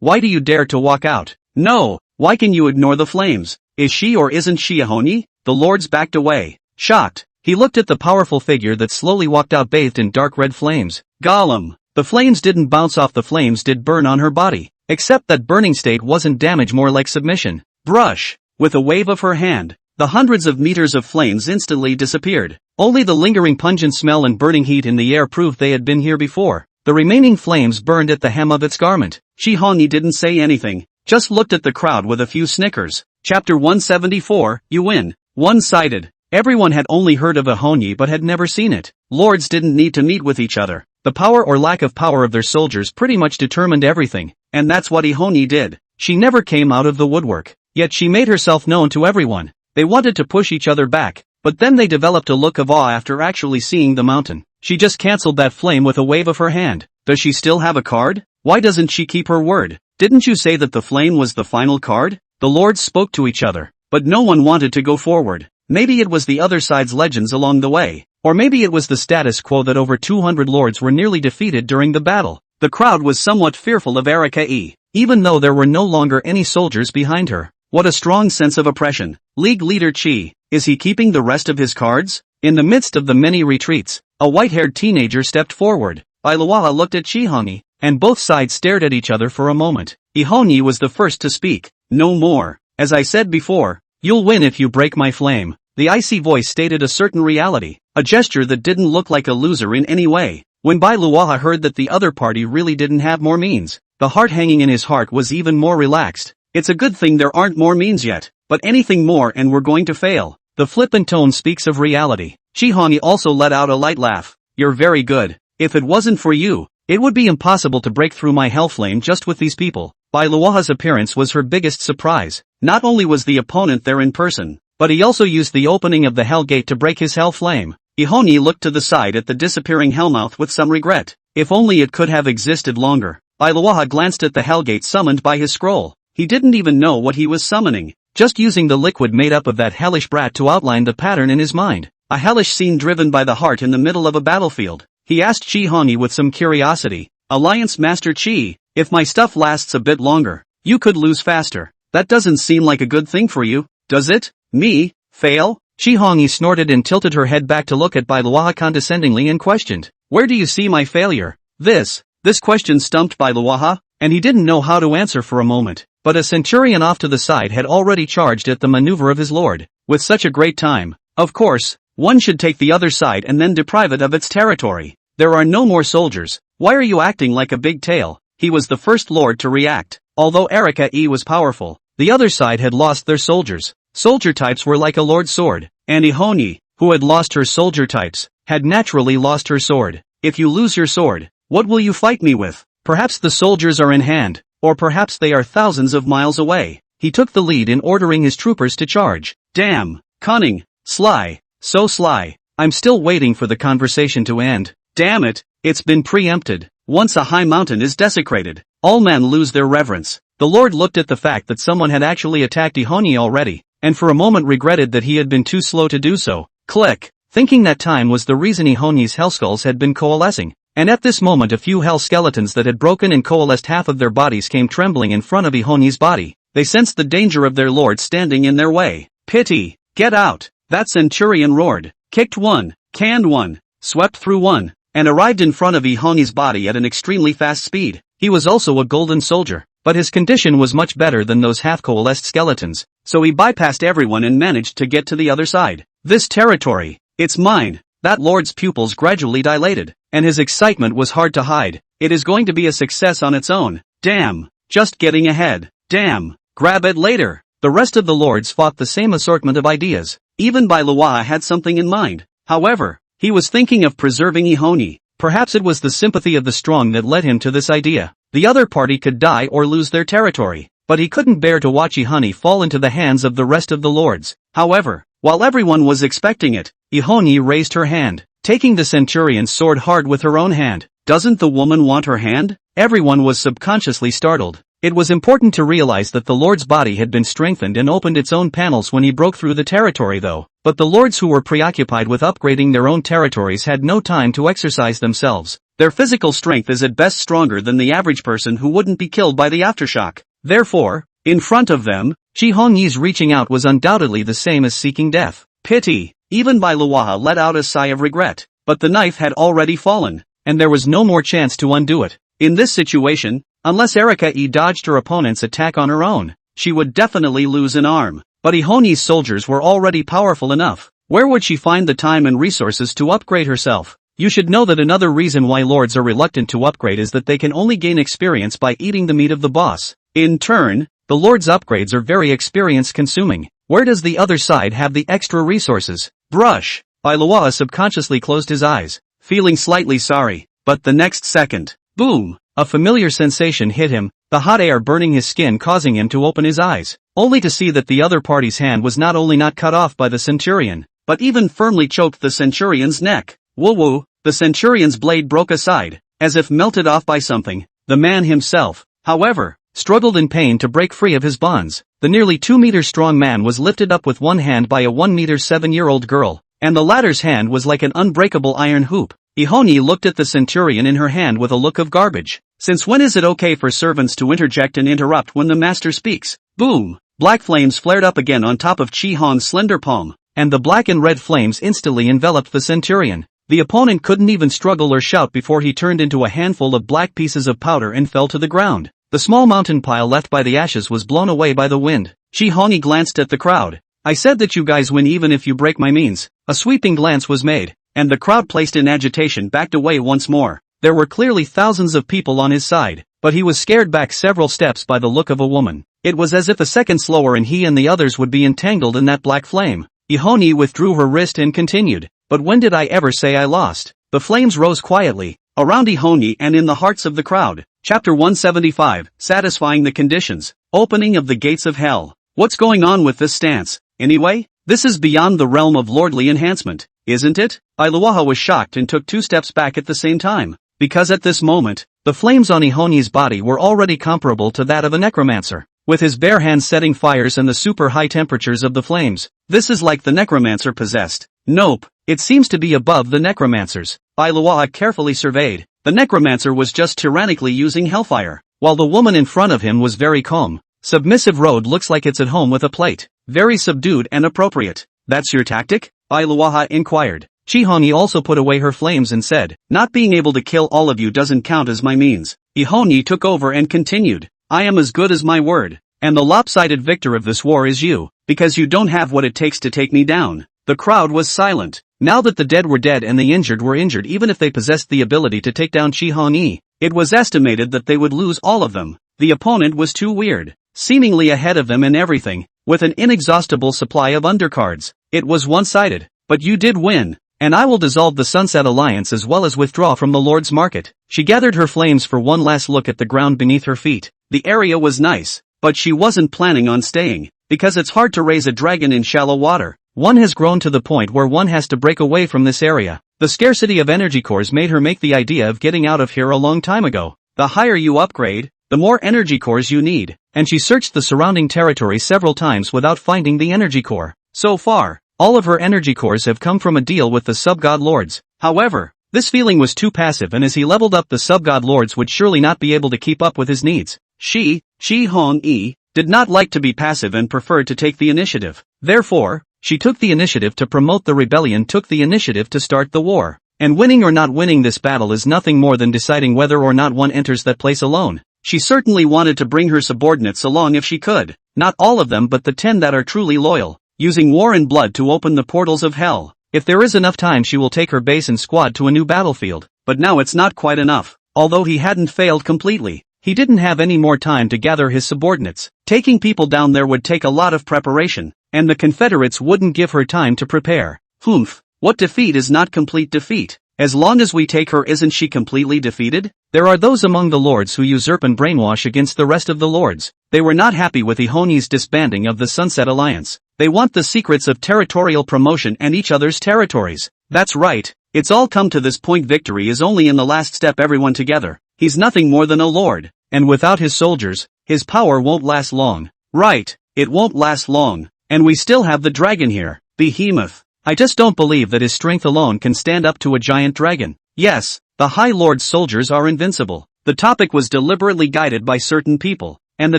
Why do you dare to walk out? No, why can you ignore the flames? Is she or isn't she Ihoni? The lords backed away, shocked. He looked at the powerful figure that slowly walked out bathed in dark red flames. Gollum. The flames didn't bounce off, the flames did burn on her body. Except that burning state wasn't damage, more like submission. Brush. With a wave of her hand, the hundreds of meters of flames instantly disappeared. Only the lingering pungent smell and burning heat in the air proved they had been here before. The remaining flames burned at the hem of its garment. Shi Hongyi didn't say anything, just looked at the crowd with a few snickers. Chapter 174, You Win. One-sided. Everyone had only heard of Ihoni but had never seen it. Lords didn't need to meet with each other. The power or lack of power of their soldiers pretty much determined everything, and that's what Ihoni did. She never came out of the woodwork, yet she made herself known to everyone. They wanted to push each other back, but then they developed a look of awe after actually seeing the mountain. She just cancelled that flame with a wave of her hand. Does she still have a card? Why doesn't she keep her word? Didn't you say that the flame was the final card? The lords spoke to each other, but no one wanted to go forward. Maybe it was the other side's legends along the way, or maybe it was the status quo that over 200 lords were nearly defeated during the battle. The crowd was somewhat fearful of Erika, even though there were no longer any soldiers behind her. What a strong sense of oppression. League leader Chi, is he keeping the rest of his cards? In the midst of the many retreats, a white-haired teenager stepped forward. Bailuaha looked at Chihongi, and both sides stared at each other for a moment. Ihongi was the first to speak. No more. As I said before, you'll win if you break my flame. The icy voice stated a certain reality, a gesture that didn't look like a loser in any way. When Bailuaha heard that the other party really didn't have more means, the heart hanging in his heart was even more relaxed. It's a good thing there aren't more means yet, but anything more and we're going to fail. The flippant tone speaks of reality. Chihongi also let out a light laugh. You're very good. If it wasn't for you, it would be impossible to break through my hell flame just with these people. Bailuaha's appearance was her biggest surprise. Not only was the opponent there in person, but he also used the opening of the hell gate to break his hell flame. Ihongi looked to the side at the disappearing hellmouth with some regret. If only it could have existed longer. Bailuaha glanced at the hell gate summoned by his scroll. He didn't even know what he was summoning, just using the liquid made up of that hellish brat to outline the pattern in his mind. A hellish scene driven by the heart in the middle of a battlefield. He asked Chihongi with some curiosity, Alliance Master Chi, if my stuff lasts a bit longer, you could lose faster. That doesn't seem like a good thing for you, does it? Me? Fail? Chihongi snorted and tilted her head back to look at Bailuaha condescendingly and questioned, where do you see my failure? This question stumped Bailuaha, and he didn't know how to answer for a moment. But a centurion off to the side had already charged at the maneuver of his lord. With such a great time, of course, one should take the other side and then deprive it of its territory. There are no more soldiers. Why are you acting like a big tail? He was the first lord to react. Although Erika was powerful, the other side had lost their soldiers. Soldier types were like a lord's sword, and Ihongi, who had lost her soldier types, had naturally lost her sword. If you lose your sword, what will you fight me with? Perhaps the soldiers are in hand, or perhaps they are thousands of miles away. He took the lead in ordering his troopers to charge. Damn, cunning, sly, so sly. I'm still waiting for the conversation to end. Damn it, it's been preempted. Once a high mountain is desecrated, all men lose their reverence. The lord looked at the fact that someone had actually attacked Ihongi already, and for a moment regretted that he had been too slow to do so. Click, thinking that time was the reason Ihongi's hellskulls had been coalescing. And at this moment a few hell skeletons that had broken and coalesced half of their bodies came trembling in front of Ihongi's body. They sensed the danger of their lord standing in their way. Pity, get out! That centurion roared, kicked one, canned one, swept through one, and arrived in front of Ihongi's body at an extremely fast speed. He was also a golden soldier, but his condition was much better than those half-coalesced skeletons, so he bypassed everyone and managed to get to the other side. This territory, it's mine. That lord's pupils gradually dilated, and his excitement was hard to hide. It is going to be a success on its own. Damn, just getting ahead. Damn, grab it later. The rest of the lords fought the same assortment of ideas. Even Bailuaha had something in mind. However, he was thinking of preserving Ihongi. Perhaps it was the sympathy of the strong that led him to this idea. The other party could die or lose their territory, but he couldn't bear to watch Ihongi fall into the hands of the rest of the lords. However, while everyone was expecting it, Ihongi raised her hand, taking the centurion's sword hard with her own hand. Doesn't the woman want her hand? Everyone was subconsciously startled. It was important to realize that the lord's body had been strengthened and opened its own panels when he broke through the territory though. But the lords who were preoccupied with upgrading their own territories had no time to exercise themselves. Their physical strength is at best stronger than the average person who wouldn't be killed by the aftershock. Therefore, in front of them, Chihongi's reaching out was undoubtedly the same as seeking death. Pity. Even Bailuaha let out a sigh of regret. But the knife had already fallen, and there was no more chance to undo it. In this situation, unless Erika dodged her opponent's attack on her own, she would definitely lose an arm. But Ihongi's soldiers were already powerful enough. Where would she find the time and resources to upgrade herself? You should know that another reason why lords are reluctant to upgrade is that they can only gain experience by eating the meat of the boss. In turn, the lord's upgrades are very experience consuming. Where does the other side have the extra resources? Brush. Bailuaha subconsciously closed his eyes, feeling slightly sorry. But the next second, boom, a familiar sensation hit him, the hot air burning his skin causing him to open his eyes, only to see that the other party's hand was not only not cut off by the centurion, but even firmly choked the centurion's neck. Woo-woo, the centurion's blade broke aside, as if melted off by something. The man himself, however, struggled in pain to break free of his bonds. The nearly 2-meter strong man was lifted up with one hand by a 1-meter 7-year-old girl, and the latter's hand was like an unbreakable iron hoop. Ihoni looked at the centurion in her hand with a look of garbage. Since when is it okay for servants to interject and interrupt when the master speaks? Boom! Black flames flared up again on top of Chi-Hong's slender palm, and the black and red flames instantly enveloped the centurion. The opponent couldn't even struggle or shout before he turned into a handful of black pieces of powder and fell to the ground. The small mountain pile left by the ashes was blown away by the wind. Chi-Hong glanced at the crowd. I said that you guys win even if you break my means. A sweeping glance was made, and the crowd, placed in agitation, backed away once more. There were clearly thousands of people on his side, but he was scared back several steps by the look of a woman. It was as if a second slower and he and the others would be entangled in that black flame. Ihoni withdrew her wrist and continued, but when did I ever say I lost? The flames rose quietly, around Ihoni and in the hearts of the crowd. Chapter 175, Satisfying the Conditions. Opening of the Gates of Hell. What's going on with this stance, anyway? This is beyond the realm of lordly enhancement, isn't it? Iluwaha was shocked and took 2 steps back at the same time, because at this moment, the flames on Ihoni's body were already comparable to that of a necromancer, with his bare hands setting fires and the super high temperatures of the flames. This is like the necromancer possessed. Nope, it seems to be above the necromancers. Iluwaha carefully surveyed. The necromancer was just tyrannically using hellfire, while the woman in front of him was very calm. Submissive road looks like it's at home with a plate. Very subdued and appropriate. That's your tactic? Iluwaha inquired. Chi-Hong also put away her flames and said, not being able to kill all of you doesn't count as my means. Ihoni took over and continued, I am as good as my word, and the lopsided victor of this war is you, because you don't have what it takes to take me down. The crowd was silent. Now that the dead were dead and the injured were injured, even if they possessed the ability to take down Chi-Hong, it was estimated that they would lose all of them. The opponent was too weird, seemingly ahead of them in everything, with an inexhaustible supply of undercards. It was one-sided, but you did win, and I will dissolve the Sunset Alliance as well as withdraw from the Lord's Market. She gathered her flames for one last look at the ground beneath her feet. The area was nice, but she wasn't planning on staying, because it's hard to raise a dragon in shallow water. One has grown to the point where one has to break away from this area. The scarcity of energy cores made her make the idea of getting out of here a long time ago. The higher you upgrade, the more energy cores you need, and she searched the surrounding territory several times without finding the energy core. So far, all of her energy cores have come from a deal with the sub-god lords. However, this feeling was too passive, and as he leveled up, the sub-god lords would surely not be able to keep up with his needs. Chi-Hong did not like to be passive and preferred to take the initiative. Therefore, she took the initiative to promote the rebellion, took the initiative to start the war. And winning or not winning this battle is nothing more than deciding whether or not one enters that place alone. She certainly wanted to bring her subordinates along if she could. Not all of them, but the 10 that are truly loyal, using war and blood to open the portals of hell. If there is enough time, she will take her base and squad to a new battlefield. But now it's not quite enough. Although he hadn't failed completely, he didn't have any more time to gather his subordinates. Taking people down there would take a lot of preparation, and the Confederates wouldn't give her time to prepare. Humph, what defeat is not complete defeat? As long as we take her, isn't she completely defeated? There are those among the lords who usurp and brainwash against the rest of the lords. They were not happy with Ihoni's disbanding of the Sunset Alliance. They want the secrets of territorial promotion and each other's territories. That's right, it's all come to this point. Victory is only in the last step. Everyone together. He's nothing more than a lord, and without his soldiers, his power won't last long. Right, it won't last long. And we still have the dragon here, Behemoth. I just don't believe that his strength alone can stand up to a giant dragon. Yes, the High Lord's soldiers are invincible. The topic was deliberately guided by certain people, and the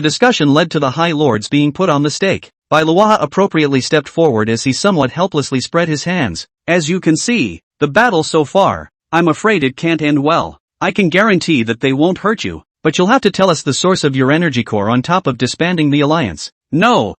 discussion led to the High Lords being put on the stake. Iluwaha appropriately stepped forward as he somewhat helplessly spread his hands. As you can see, the battle so far, I'm afraid it can't end well. I can guarantee that they won't hurt you, but you'll have to tell us the source of your energy core on top of disbanding the alliance. No,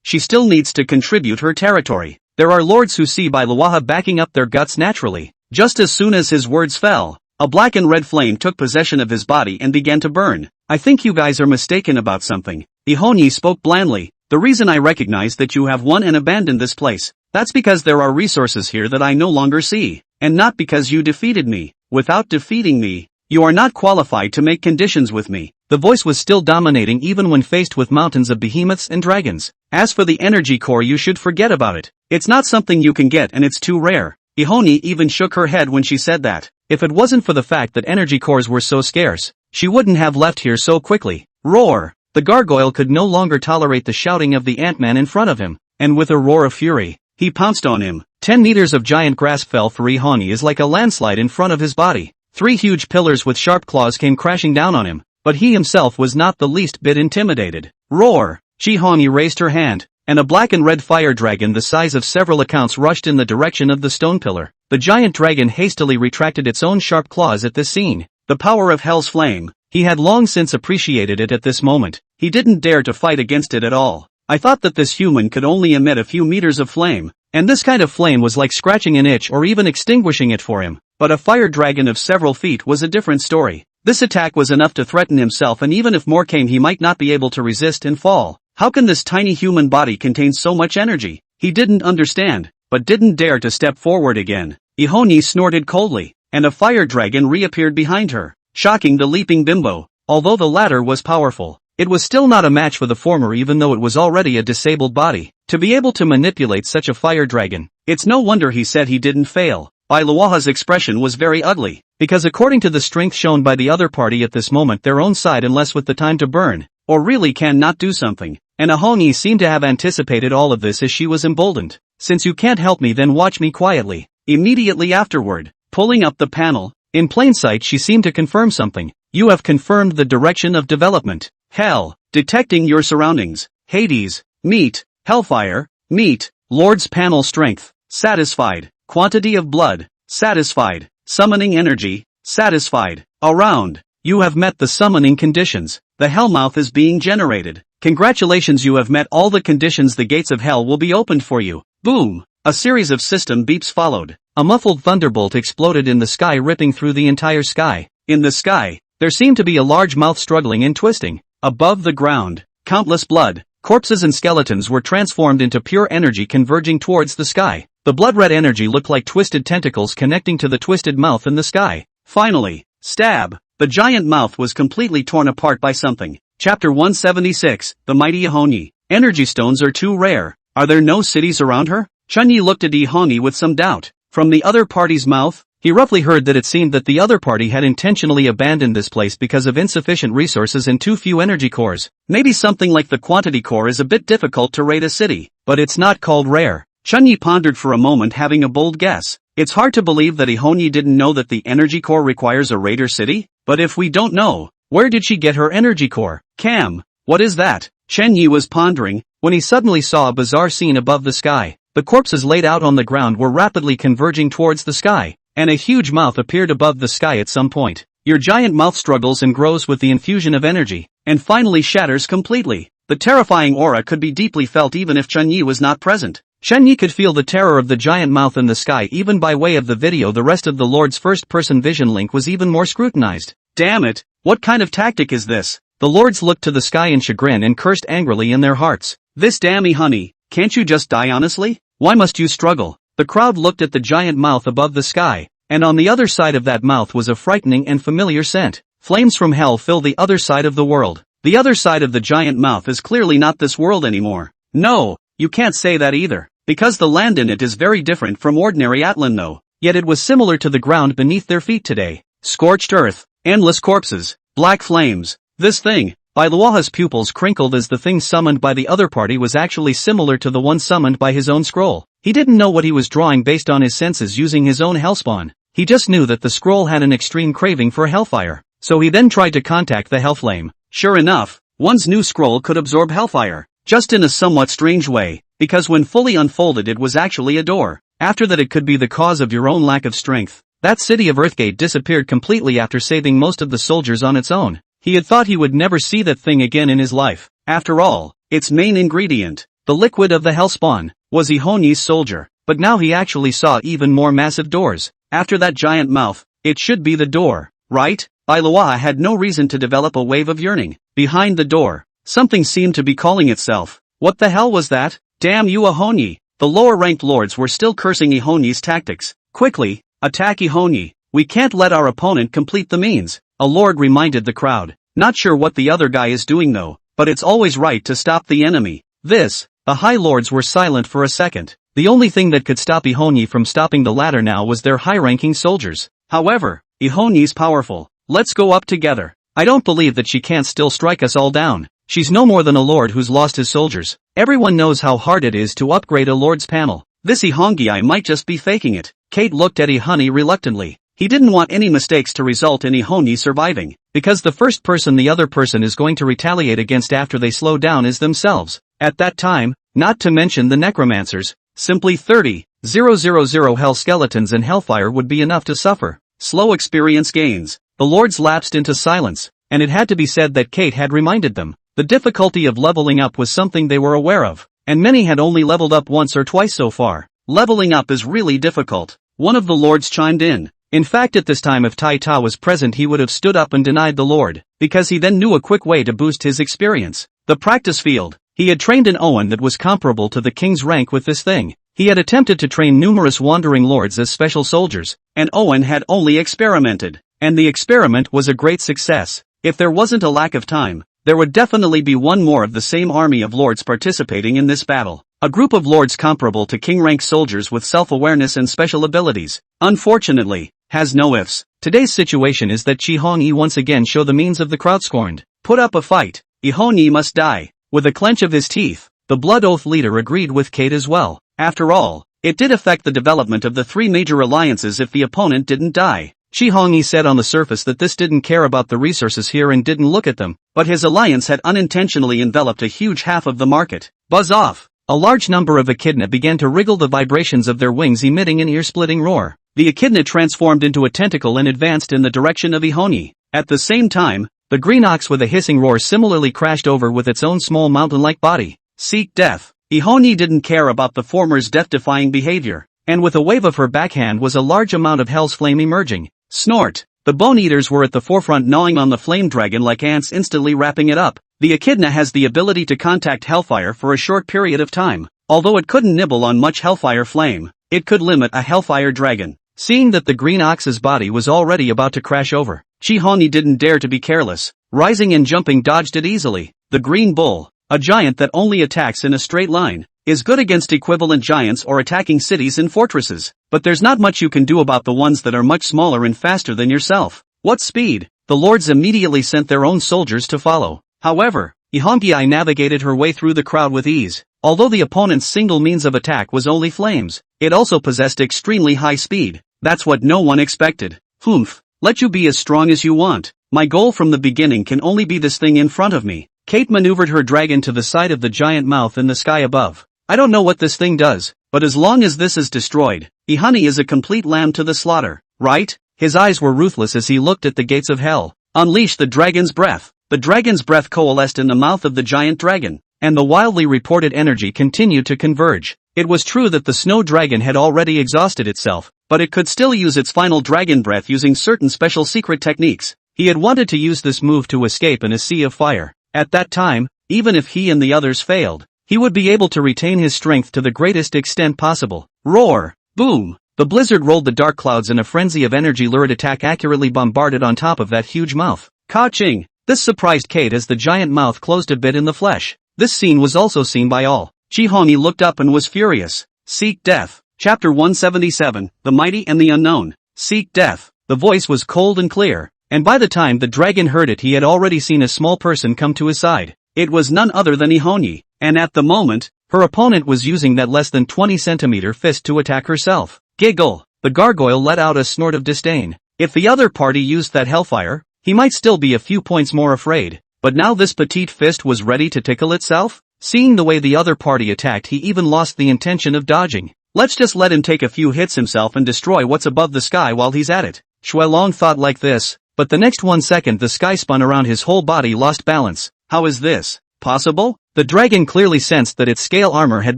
she still needs to contribute her territory. There are lords who see Iluwaha backing up their guts naturally. Just as soon as his words fell, a black and red flame took possession of his body and began to burn. I think you guys are mistaken about something. Ihoni spoke blandly. The reason I recognize that you have won and abandoned this place, that's because there are resources here that I no longer see, and not because you defeated me. Without defeating me, You are not qualified to make conditions with me. The voice was still dominating even when faced with mountains of behemoths and dragons. As for the energy core, you should forget about it. It's not something you can get and it's too rare. Ihoni even shook her head when she said that. If it wasn't for the fact that energy cores were so scarce, she wouldn't have left here so quickly. Roar! The gargoyle could no longer tolerate the shouting of the Ant-Man in front of him, and with a roar of fury, he pounced on him. 10 meters of giant grass fell for Ihoni as like a landslide in front of his body. 3 huge pillars with sharp claws came crashing down on him, but he himself was not the least bit intimidated. Roar! Ihoni raised her hand, and a black and red fire dragon the size of several accounts rushed in the direction of the stone pillar. The giant dragon hastily retracted its own sharp claws at this scene. The power of Hell's flame. He had long since appreciated it at this moment. He didn't dare to fight against it at all. I thought that this human could only emit a few meters of flame, and this kind of flame was like scratching an itch or even extinguishing it for him. But a fire dragon of several feet was a different story. This attack was enough to threaten himself, and even if more came he might not be able to resist and fall. How can this tiny human body contain so much energy? He didn't understand, but didn't dare to step forward again. Ihoni snorted coldly, and a fire dragon reappeared behind her, shocking the leaping bimbo. Although the latter was powerful, it was still not a match for the former, even though it was already a disabled body. To be able to manipulate such a fire dragon, it's no wonder he said he didn't fail. Bailuaha's expression was very ugly, because according to the strength shown by the other party at this moment, their own side, unless with the time to burn, or really cannot do something. And Ihoni seemed to have anticipated all of this as she was emboldened. Since you can't help me, then watch me quietly. Immediately afterward, pulling up the panel, in plain sight she seemed to confirm something. You have confirmed the direction of development. Hell, detecting your surroundings. Hades, meet. Hellfire, meet. Lord's panel strength, satisfied. Quantity of blood, satisfied. Summoning energy, satisfied. Around, you have met the summoning conditions. The Hellmouth is being generated. Congratulations, you have met all the conditions. The gates of hell will be opened for you. Boom! A series of system beeps followed. A muffled thunderbolt exploded in the sky, ripping through the entire sky. In the sky, there seemed to be a large mouth struggling and twisting. Above the ground, countless blood, corpses and skeletons were transformed into pure energy converging towards the sky. The blood-red energy looked like twisted tentacles connecting to the twisted mouth in the sky. Finally, stab! The giant mouth was completely torn apart by something. Chapter 176, The Mighty Ihoni. Energy stones are too rare. Are there no cities around her? Chunyi looked at Ihoni with some doubt. From the other party's mouth, he roughly heard that it seemed that the other party had intentionally abandoned this place because of insufficient resources and too few energy cores. Maybe something like the quantity core is a bit difficult to raid a city, but it's not called rare. Chunyi pondered for a moment, having a bold guess. It's hard to believe that Ihoni didn't know that the energy core requires a raider city, but if we don't know, where did she get her energy core? Cam, what is that? Chunyi was pondering, when he suddenly saw a bizarre scene above the sky. The corpses laid out on the ground were rapidly converging towards the sky, and a huge mouth appeared above the sky at some point. Your giant mouth struggles and grows with the infusion of energy, and finally shatters completely. The terrifying aura could be deeply felt even if Chunyi was not present. Chunyi could feel the terror of the giant mouth in the sky even by way of the video. The rest of the Lord's first-person vision link was even more scrutinized. Damn it, what kind of tactic is this? The Lords looked to the sky in chagrin and cursed angrily in their hearts. This damn Ihoni, can't you just die honestly? Why must you struggle? The crowd looked at the giant mouth above the sky, and on the other side of that mouth was a frightening and familiar scent. Flames from hell fill the other side of the world. The other side of the giant mouth is clearly not this world anymore. No, you can't say that either, because the land in it is very different from ordinary Atlan though. Yet it was similar to the ground beneath their feet today. Scorched earth, endless corpses, black flames. This thing, Bailuaha's pupils crinkled as the thing summoned by the other party was actually similar to the one summoned by his own scroll. He didn't know what he was drawing based on his senses using his own hellspawn. He just knew that the scroll had an extreme craving for hellfire. So he then tried to contact the hellflame. Sure enough, one's new scroll could absorb hellfire, just in a somewhat strange way, because when fully unfolded it was actually a door. After that it could be the cause of your own lack of strength. That city of Earthgate disappeared completely after saving most of the soldiers on its own. He had thought he would never see that thing again in his life. After all, its main ingredient, the liquid of the hellspawn, was Ihoni's soldier. But now he actually saw even more massive doors. After that giant mouth, it should be the door, right? Bailuaha had no reason to develop a wave of yearning. Behind the door, something seemed to be calling itself. What the hell was that? Damn you Ihoni! The lower-ranked lords were still cursing Ihoni's tactics. Quickly, attack Ihoni! We can't let our opponent complete the means, a lord reminded the crowd. Not sure what the other guy is doing though, but it's always right to stop the enemy. The high lords were silent for a second. The only thing that could stop Ihonyi from stopping the latter now was their high-ranking soldiers. However, Ihonyi's powerful. Let's go up together. I don't believe that she can't still strike us all down. She's no more than a lord who's lost his soldiers. Everyone knows how hard it is to upgrade a lord's panel. This Ihonyi might just be faking it. Kate looked at Ihonyi reluctantly. He didn't want any mistakes to result in Ihonyi surviving, because the first person the other person is going to retaliate against after they slow down is themselves. At that time, not to mention the necromancers, simply 30,000 hell skeletons and hellfire would be enough to suffer. Slow experience gains. The lords lapsed into silence, and it had to be said that Kate had reminded them. The difficulty of leveling up was something they were aware of, and many had only leveled up once or twice so far. Leveling up is really difficult. One of the lords chimed in. In fact, at this time if Tai Ta was present he would have stood up and denied the lord, because he then knew a quick way to boost his experience. The practice field. He had trained an Owen that was comparable to the king's rank with this thing. He had attempted to train numerous wandering lords as special soldiers, and Owen had only experimented. And the experiment was a great success. If there wasn't a lack of time, there would definitely be one more of the same army of lords participating in this battle. A group of lords comparable to king-rank soldiers with self-awareness and special abilities. Unfortunately, has no ifs. Today's situation is that Ihonyi once again show the means of the crowd scorned. Put up a fight. Ihonyi must die. With a clench of his teeth, the Blood Oath leader agreed with Kate as well. After all, it did affect the development of the three major alliances if the opponent didn't die. Ihonyi said on the surface that this didn't care about the resources here and didn't look at them, but his alliance had unintentionally enveloped a huge half of the market. Buzz off! A large number of echidna began to wriggle the vibrations of their wings emitting an ear-splitting roar. The echidna transformed into a tentacle and advanced in the direction of Ihonyi. At the same time, the green ox with a hissing roar similarly crashed over with its own small mountain-like body. Seek death. Ihonyi didn't care about the former's death-defying behavior, and with a wave of her backhand was a large amount of hell's flame emerging. Snort. The bone eaters were at the forefront gnawing on the flame dragon like ants, instantly wrapping it up. The echidna has the ability to contact hellfire for a short period of time. Although it couldn't nibble on much hellfire flame, it could limit a hellfire dragon. Seeing that the green ox's body was already about to crash over, Ihonyi didn't dare to be careless. Rising and jumping dodged it easily. The green bull, a giant that only attacks in a straight line, is good against equivalent giants or attacking cities and fortresses, but there's not much you can do about the ones that are much smaller and faster than yourself. What speed! The lords immediately sent their own soldiers to follow. However, Ihonyi navigated her way through the crowd with ease. Although the opponent's single means of attack was only flames, it also possessed extremely high speed. That's what no one expected. Humph. Let you be as strong as you want. My goal from the beginning can only be this thing in front of me. Kate maneuvered her dragon to the side of the giant mouth in the sky above. I don't know what this thing does, but as long as this is destroyed, Ihonyi is a complete lamb to the slaughter, right? His eyes were ruthless as he looked at the gates of hell. Unleash the dragon's breath. The dragon's breath coalesced in the mouth of the giant dragon, and the wildly reported energy continued to converge. It was true that the snow dragon had already exhausted itself, but it could still use its final dragon breath using certain special secret techniques. He had wanted to use this move to escape in a sea of fire. At that time, even if he and the others failed, he would be able to retain his strength to the greatest extent possible. Roar! Boom! The blizzard rolled the dark clouds in a frenzy of energy lurid attack accurately bombarded on top of that huge mouth. Ka-ching! This surprised Kate as the giant mouth closed a bit in the flesh. This scene was also seen by all. Ihonyi looked up and was furious. Seek death. Chapter 177, The Mighty and the Unknown. Seek death. The voice was cold and clear, and by the time the dragon heard it he had already seen a small person come to his side. It was none other than Ihonyi, and at the moment, her opponent was using that less than 20-centimeter fist to attack herself. Giggle. The gargoyle let out a snort of disdain. If the other party used that hellfire, he might still be a few points more afraid, but now this petite fist was ready to tickle itself? Seeing the way the other party attacked he even lost the intention of dodging. Let's just let him take a few hits himself and destroy what's above the sky while he's at it. Shuelong thought like this, but the next 1 second the sky spun around his whole body lost balance. How is this possible? The dragon clearly sensed that its scale armor had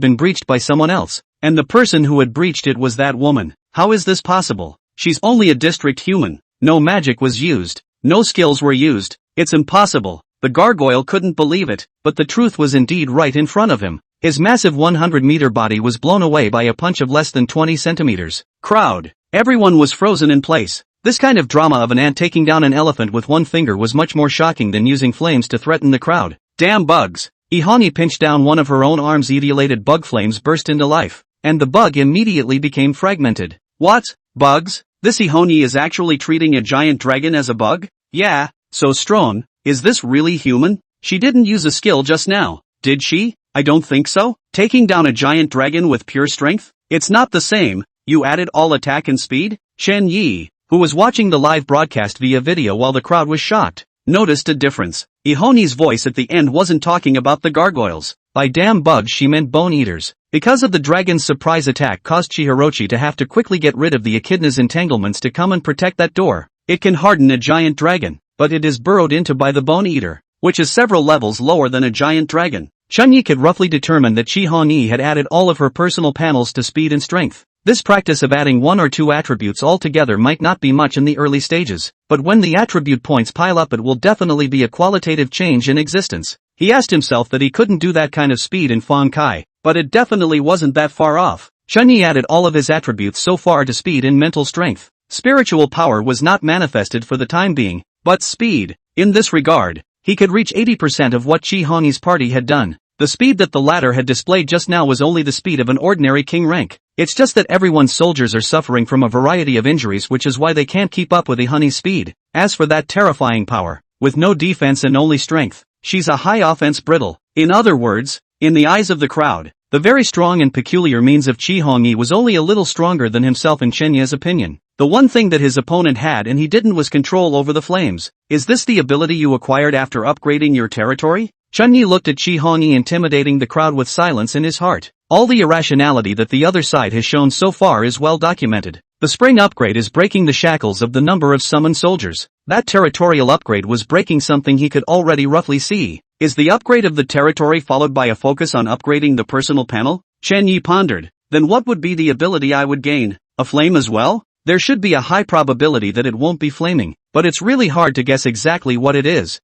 been breached by someone else, and the person who had breached it was that woman. How is this possible? She's only a district human. No magic was used. No skills were used. It's impossible. The gargoyle couldn't believe it, but the truth was indeed right in front of him. His massive 100-meter body was blown away by a punch of less than 20 centimeters. Crowd. Everyone was frozen in place. This kind of drama of an ant taking down an elephant with one finger was much more shocking than using flames to threaten the crowd. Damn bugs! Ihani pinched down one of her own arms. Elated bug flames burst into life, and the bug immediately became fragmented. What? Bugs? This Ihani is actually treating a giant dragon as a bug? Yeah, so strong. Is this really human? She didn't use a skill just now, did she? I don't think so. Taking down a giant dragon with pure strength? It's not the same. You added all attack and speed? Shen Yi, who was watching the live broadcast via video while the crowd was shocked, noticed a difference. Ihoni's voice at the end wasn't talking about the gargoyles. By damn bugs she meant bone eaters. Because of the dragon's surprise attack caused Chihirochi to have to quickly get rid of the echidna's entanglements to come and protect that door. It can harden a giant dragon, but it is burrowed into by the bone eater, which is several levels lower than a giant dragon. Chunyi could roughly determine that Chihani had added all of her personal panels to speed and strength. This practice of adding one or two attributes all together might not be much in the early stages, but when the attribute points pile up it will definitely be a qualitative change in existence. He asked himself that he couldn't do that kind of speed in Fang Kai, but it definitely wasn't that far off. Chunyi added all of his attributes so far to speed and mental strength. Spiritual power was not manifested for the time being, but speed. In this regard, he could reach 80% of what Chihani's party had done. The speed that the latter had displayed just now was only the speed of an ordinary king rank. It's just that everyone's soldiers are suffering from a variety of injuries, which is why they can't keep up with Ihani's speed. As for that terrifying power, with no defense and only strength, she's a high offense brittle. In other words, in the eyes of the crowd, the very strong and peculiar means of Chihani was only a little stronger than himself in Chenya's opinion. The one thing that his opponent had and he didn't was control over the flames. Is this the ability you acquired after upgrading your territory? Chunyi looked at Chihani, intimidating the crowd with silence in his heart. All the irrationality that the other side has shown so far is well documented. The spring upgrade is breaking the shackles of the number of summoned soldiers. That territorial upgrade was breaking something he could already roughly see. Is the upgrade of the territory followed by a focus on upgrading the personal panel? Chen Yi pondered. Then what would be the ability I would gain? A flame as well? There should be a high probability that it won't be flaming, but it's really hard to guess exactly what it is.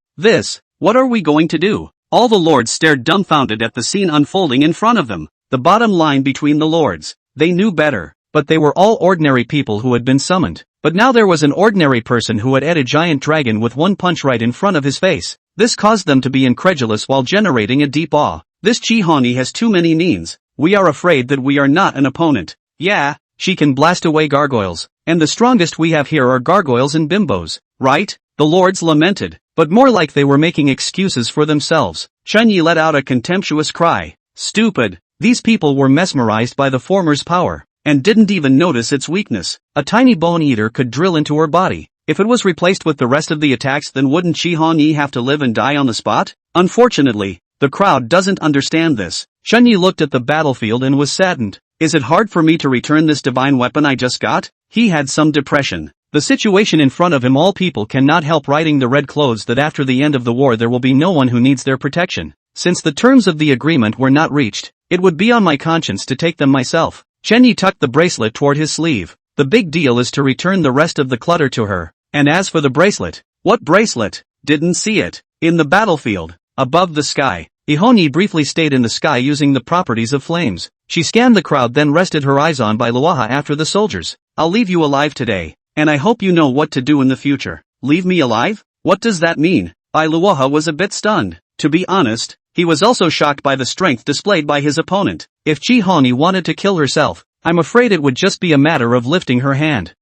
What are we going to do? All the lords stared dumbfounded at the scene unfolding in front of them. The bottom line between the lords, they knew better, but they were all ordinary people who had been summoned. But now there was an ordinary person who had ate a giant dragon with one punch right in front of his face. This caused them to be incredulous while generating a deep awe. This Chihani has too many means. We are afraid that we are not an opponent. Yeah, she can blast away gargoyles, and the strongest we have here are gargoyles and bimbos, right? The lords lamented, but more like they were making excuses for themselves. Chunyi let out a contemptuous cry. Stupid. These people were mesmerized by the former's power, and didn't even notice its weakness. A tiny bone eater could drill into her body. If it was replaced with the rest of the attacks, then wouldn't Chihani have to live and die on the spot? Unfortunately, the crowd doesn't understand this. Chunyi looked at the battlefield and was saddened. Is it hard for me to return this divine weapon I just got? He had some depression. The situation in front of him, all people cannot help writing the red clothes that after the end of the war there will be no one who needs their protection. Since the terms of the agreement were not reached, it would be on my conscience to take them myself. Chenyi tucked the bracelet toward his sleeve. The big deal is to return the rest of the clutter to her. And as for the bracelet, what bracelet? Didn't see it. In the battlefield, above the sky. Ihoni briefly stayed in the sky using the properties of flames. She scanned the crowd, then rested her eyes on Bai Luoha after the soldiers. I'll leave you alive today, and I hope you know what to do in the future. Leave me alive? What does that mean? Bai Luoha was a bit stunned. To be honest, he was also shocked by the strength displayed by his opponent. If Chihani wanted to kill herself, I'm afraid it would just be a matter of lifting her hand.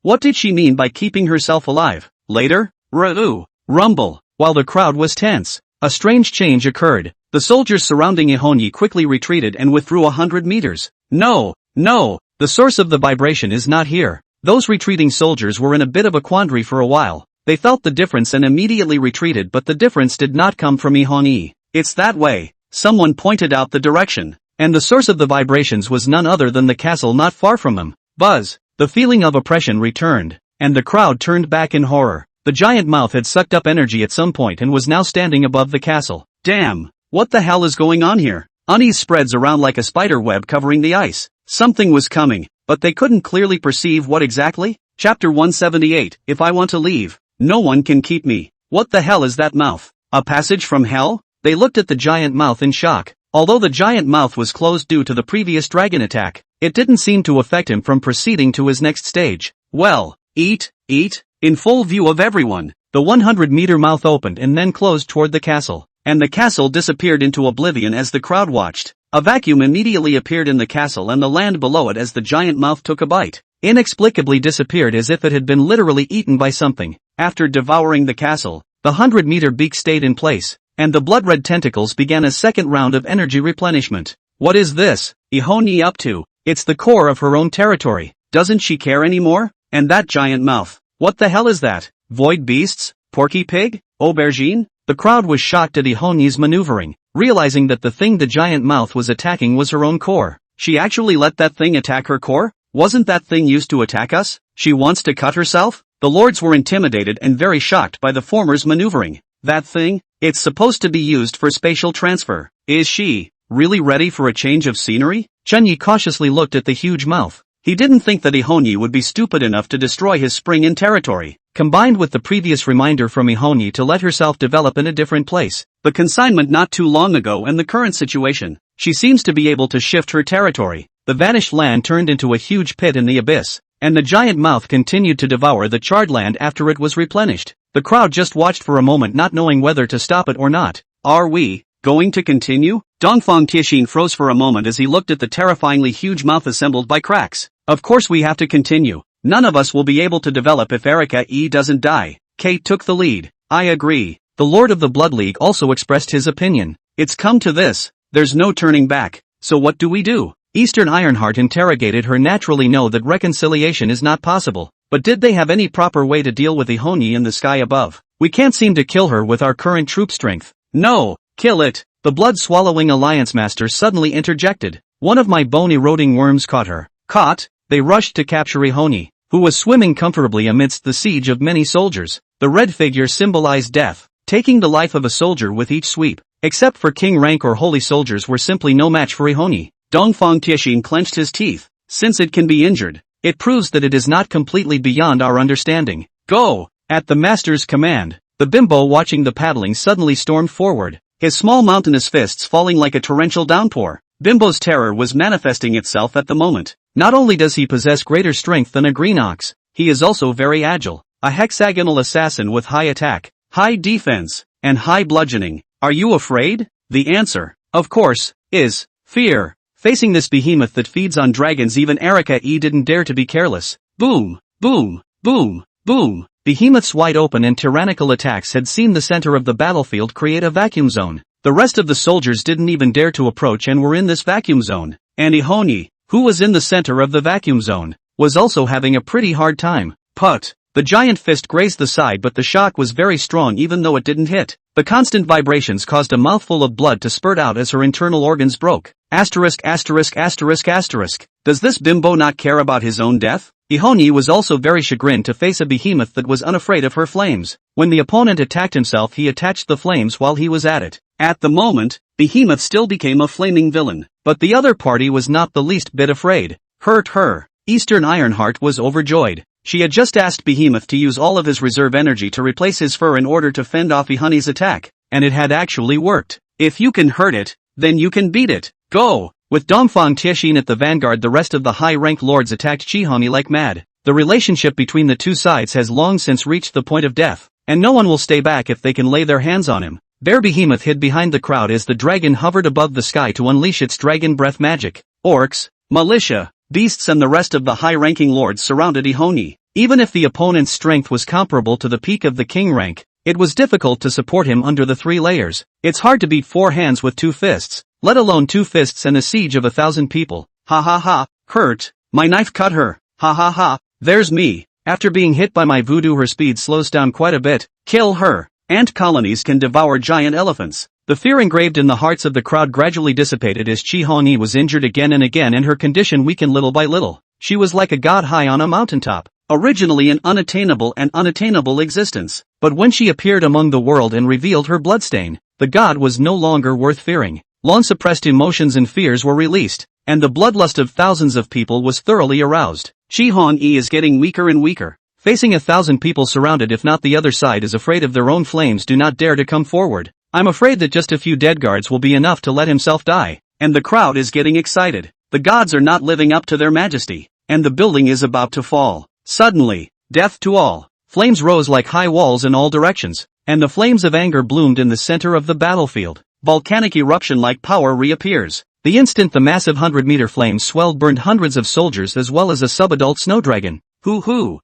What did she mean by keeping herself alive? Later? Rumble. While the crowd was tense, a strange change occurred. The soldiers surrounding Ihoni quickly retreated and withdrew 100 meters. No, the source of the vibration is not here. Those retreating soldiers were in a bit of a quandary for a while. They felt the difference and immediately retreated, but the difference did not come from Ihoni. It's that way. Someone pointed out the direction, and the source of the vibrations was none other than the castle not far from them. Buzz. The feeling of oppression returned, and the crowd turned back in horror. The giant mouth had sucked up energy at some point and was now standing above the castle. Damn, what the hell is going on here? Unease spreads around like a spider web covering the ice. Something was coming, but they couldn't clearly perceive what exactly. Chapter 178, If I want to leave, no one can keep me. What the hell is that mouth? A passage from hell? They looked at the giant mouth in shock. Although the giant mouth was closed due to the previous dragon attack, it didn't seem to affect him from proceeding to his next stage. Well, Eat, eat, in full view of everyone. The 100-meter mouth opened and then closed toward the castle, and the castle disappeared into oblivion as the crowd watched. A vacuum immediately appeared in the castle and the land below it as the giant mouth took a bite. Inexplicably disappeared as if it had been literally eaten by something. After devouring the castle, the 100-meter beak stayed in place, and the blood-red tentacles began a second round of energy replenishment. What is this, Ihoni up to? It's the core of her own territory. Doesn't she care anymore? And that giant mouth. What the hell is that? Void beasts? Porky pig? Aubergine? The crowd was shocked at Ihoni's maneuvering, realizing that the thing the giant mouth was attacking was her own core. She actually let that thing attack her core? Wasn't that thing used to attack us? She wants to cut herself? The lords were intimidated and very shocked by the former's maneuvering. That thing? It's supposed to be used for spatial transfer. Is she really ready for a change of scenery? Chunyi cautiously looked at the huge mouth. He didn't think that Ihoni would be stupid enough to destroy his spring-in territory. Combined with the previous reminder from Ihoni to let herself develop in a different place, the consignment not too long ago and the current situation, she seems to be able to shift her territory. The vanished land turned into a huge pit in the abyss, and the giant mouth continued to devour the charred land after it was replenished. The crowd just watched for a moment not knowing whether to stop it or not. Are we going to continue? Dongfang Tianxin froze for a moment as he looked at the terrifyingly huge mouth assembled by cracks. Of course we have to continue. None of us will be able to develop if Erika E doesn't die. Kate took the lead. I agree. The Lord of the Blood League also expressed his opinion. It's come to this. There's no turning back. So what do we do? Eastern Ironheart interrogated her. Naturally know that reconciliation is not possible, but did they have any proper way to deal with Ihoni in the sky above? We can't seem to kill her with our current troop strength. No, kill it. The blood-swallowing alliance master suddenly interjected. One of my bone-eroding worms caught her. Caught? They rushed to capture Ihoni, who was swimming comfortably amidst the siege of many soldiers. The red figure symbolized death, taking the life of a soldier with each sweep, except for king rank or holy soldiers were simply no match for Ihoni. Dongfang Tianxin clenched his teeth. Since it can be injured, it proves that it is not completely beyond our understanding. Go! At the master's command, the bimbo watching the paddling suddenly stormed forward, his small mountainous fists falling like a torrential downpour. Bimbo's terror was manifesting itself at the moment. Not only does he possess greater strength than a green ox, he is also very agile, a hexagonal assassin with high attack, high defense, and high bludgeoning. Are you afraid? The answer, of course, is fear. Facing this behemoth that feeds on dragons, even Erika E didn't dare to be careless. Boom, boom, boom, boom. Behemoth's wide open and tyrannical attacks had seen the center of the battlefield create a vacuum zone. The rest of the soldiers didn't even dare to approach and were in this vacuum zone. And Ihoni, who was in the center of the vacuum zone, was also having a pretty hard time. Put! The giant fist grazed the side, but the shock was very strong even though it didn't hit. The constant vibrations caused a mouthful of blood to spurt out as her internal organs broke. Asterisk asterisk asterisk asterisk. Does this bimbo not care about his own death? Ihoni was also very chagrined to face a behemoth that was unafraid of her flames. When the opponent attacked himself, he attached the flames while he was at it. At the moment, Behemoth still became a flaming villain, but the other party was not the least bit afraid. Hurt her. Eastern Ironheart was overjoyed. She had just asked Behemoth to use all of his reserve energy to replace his fur in order to fend off Ihoni's attack, and it had actually worked. If you can hurt it, then you can beat it. Go! With Dongfang Tianxin at the vanguard, the rest of the high-rank lords attacked Ihoni like mad. The relationship between the two sides has long since reached the point of death, and no one will stay back if they can lay their hands on him. Bear Behemoth hid behind the crowd as the dragon hovered above the sky to unleash its dragon breath magic. Orcs, militia, beasts and the rest of the high-ranking lords surrounded Ihoni. Even if the opponent's strength was comparable to the peak of the king rank, it was difficult to support him under the 3 layers. It's hard to beat 4 hands with 2 fists, let alone 2 fists and a siege of 1,000 people. Ha ha ha, hurt, my knife cut her, ha ha ha, there's me. After being hit by my voodoo, her speed slows down quite a bit. Kill her. Ant colonies can devour giant elephants. The fear engraved in the hearts of the crowd gradually dissipated as Ihoni was injured again and again and her condition weakened little by little. She was like a god high on a mountaintop, originally an unattainable existence. But when she appeared among the world and revealed her bloodstain, the god was no longer worth fearing. Long-suppressed emotions and fears were released, and the bloodlust of thousands of people was thoroughly aroused. Ihoni is getting weaker and weaker. Facing 1,000 people surrounded, if not the other side is afraid of their own flames, do not dare to come forward. I'm afraid that just a few dead guards will be enough to let himself die. And the crowd is getting excited. The gods are not living up to their majesty, and the building is about to fall. Suddenly, Death to all. Flames rose like high walls in all directions, and the flames of anger bloomed in the center of the battlefield. Volcanic eruption-like power reappears. The instant the massive 100-meter flames swelled burned hundreds of soldiers as well as a subadult snow dragon. Hoo,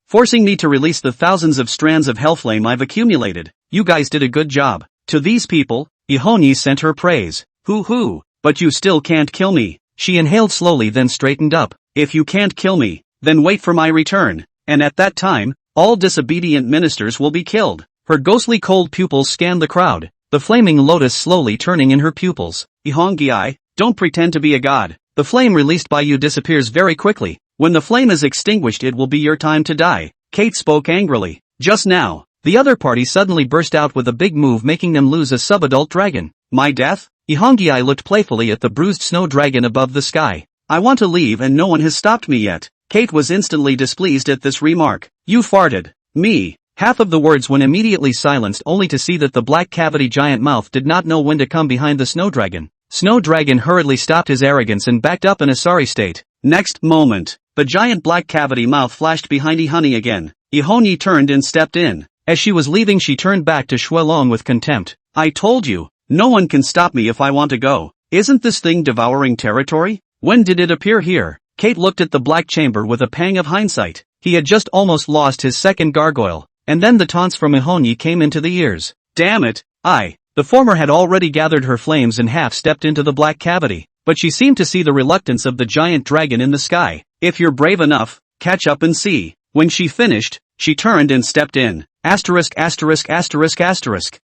forcing me to release the thousands of strands of hellflame I've accumulated. You guys did a good job. To these people, Ihonyi sent her praise. Hoo, but you still can't kill me. She inhaled slowly then straightened up. If you can't kill me, then wait for my return, and at that time, all disobedient ministers will be killed. Her ghostly cold pupils scanned the crowd, the flaming lotus slowly turning in her pupils. Ihonyi, don't pretend to be a god. The flame released by you disappears very quickly. When the flame is extinguished it will be your time to die. Kate spoke angrily. Just now, the other party suddenly burst out with a big move making them lose a subadult dragon. My death? Ihonyi looked playfully at the bruised snow dragon above the sky. I want to leave and no one has stopped me yet. Kate was instantly displeased at this remark. You farted. Me. Half of the words went immediately silenced only to see that the black cavity giant mouth did not know when to come behind the snow dragon. Snow dragon hurriedly stopped his arrogance and backed up in a sorry state. Next moment, the giant black cavity mouth flashed behind Ihonyi again. Ihonyi turned and stepped in. As she was leaving she turned back to Shuelong with contempt. I told you, no one can stop me if I want to go. Isn't this thing devouring territory? When did it appear here? Kate looked at the black chamber with a pang of hindsight. He had just almost lost his second gargoyle, and then the taunts from Ihonyi came into the ears. Damn it, The former had already gathered her flames and half stepped into the black cavity, but she seemed to see the reluctance of the giant dragon in the sky. If you're brave enough, catch up and see. When she finished, she turned and stepped in. Asterisk.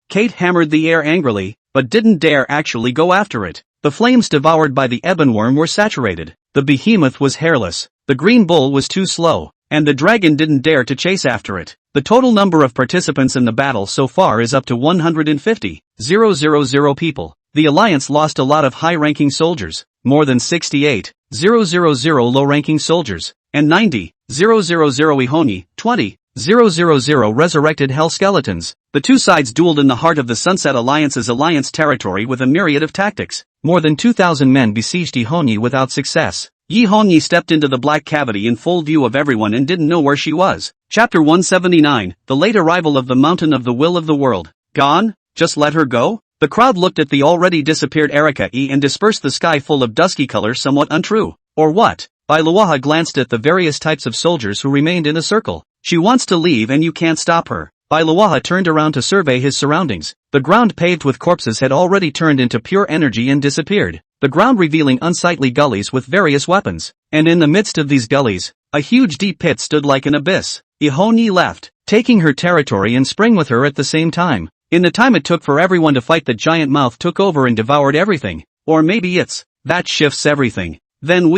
Kate hammered the air angrily, but didn't dare actually go after it. The flames devoured by the ebon worm were saturated. The behemoth was hairless, the green bull was too slow, and the dragon didn't dare to chase after it. The total number of participants in the battle so far is up to 150,000 people. The Alliance lost a lot of high-ranking soldiers, more than 68,000 low-ranking soldiers, and 90,000 Ihonyi, 20,000 resurrected hell skeletons. The two sides dueled in the heart of the Sunset Alliance's alliance territory with a myriad of tactics. More than 2,000 men besieged Ihonyi without success. Ihonyi stepped into the black cavity in full view of everyone and didn't know where she was. Chapter 179, The Late Arrival of the Mountain of the Will of the World. Gone? Just let her go? The crowd looked at the already disappeared Erika E and dispersed the sky full of dusky color somewhat untrue. Or what? Bailuaha glanced at the various types of soldiers who remained in a circle. She wants to leave and you can't stop her. Bailuaha turned around to survey his surroundings. The ground paved with corpses had already turned into pure energy and disappeared, the ground revealing unsightly gullies with various weapons. And in the midst of these gullies, a huge deep pit stood like an abyss. Ihonyi left, taking her territory and sprang with her at the same time. In the time it took for everyone to fight, the giant mouth took over and devoured everything. Or maybe it's, that shifts everything. Then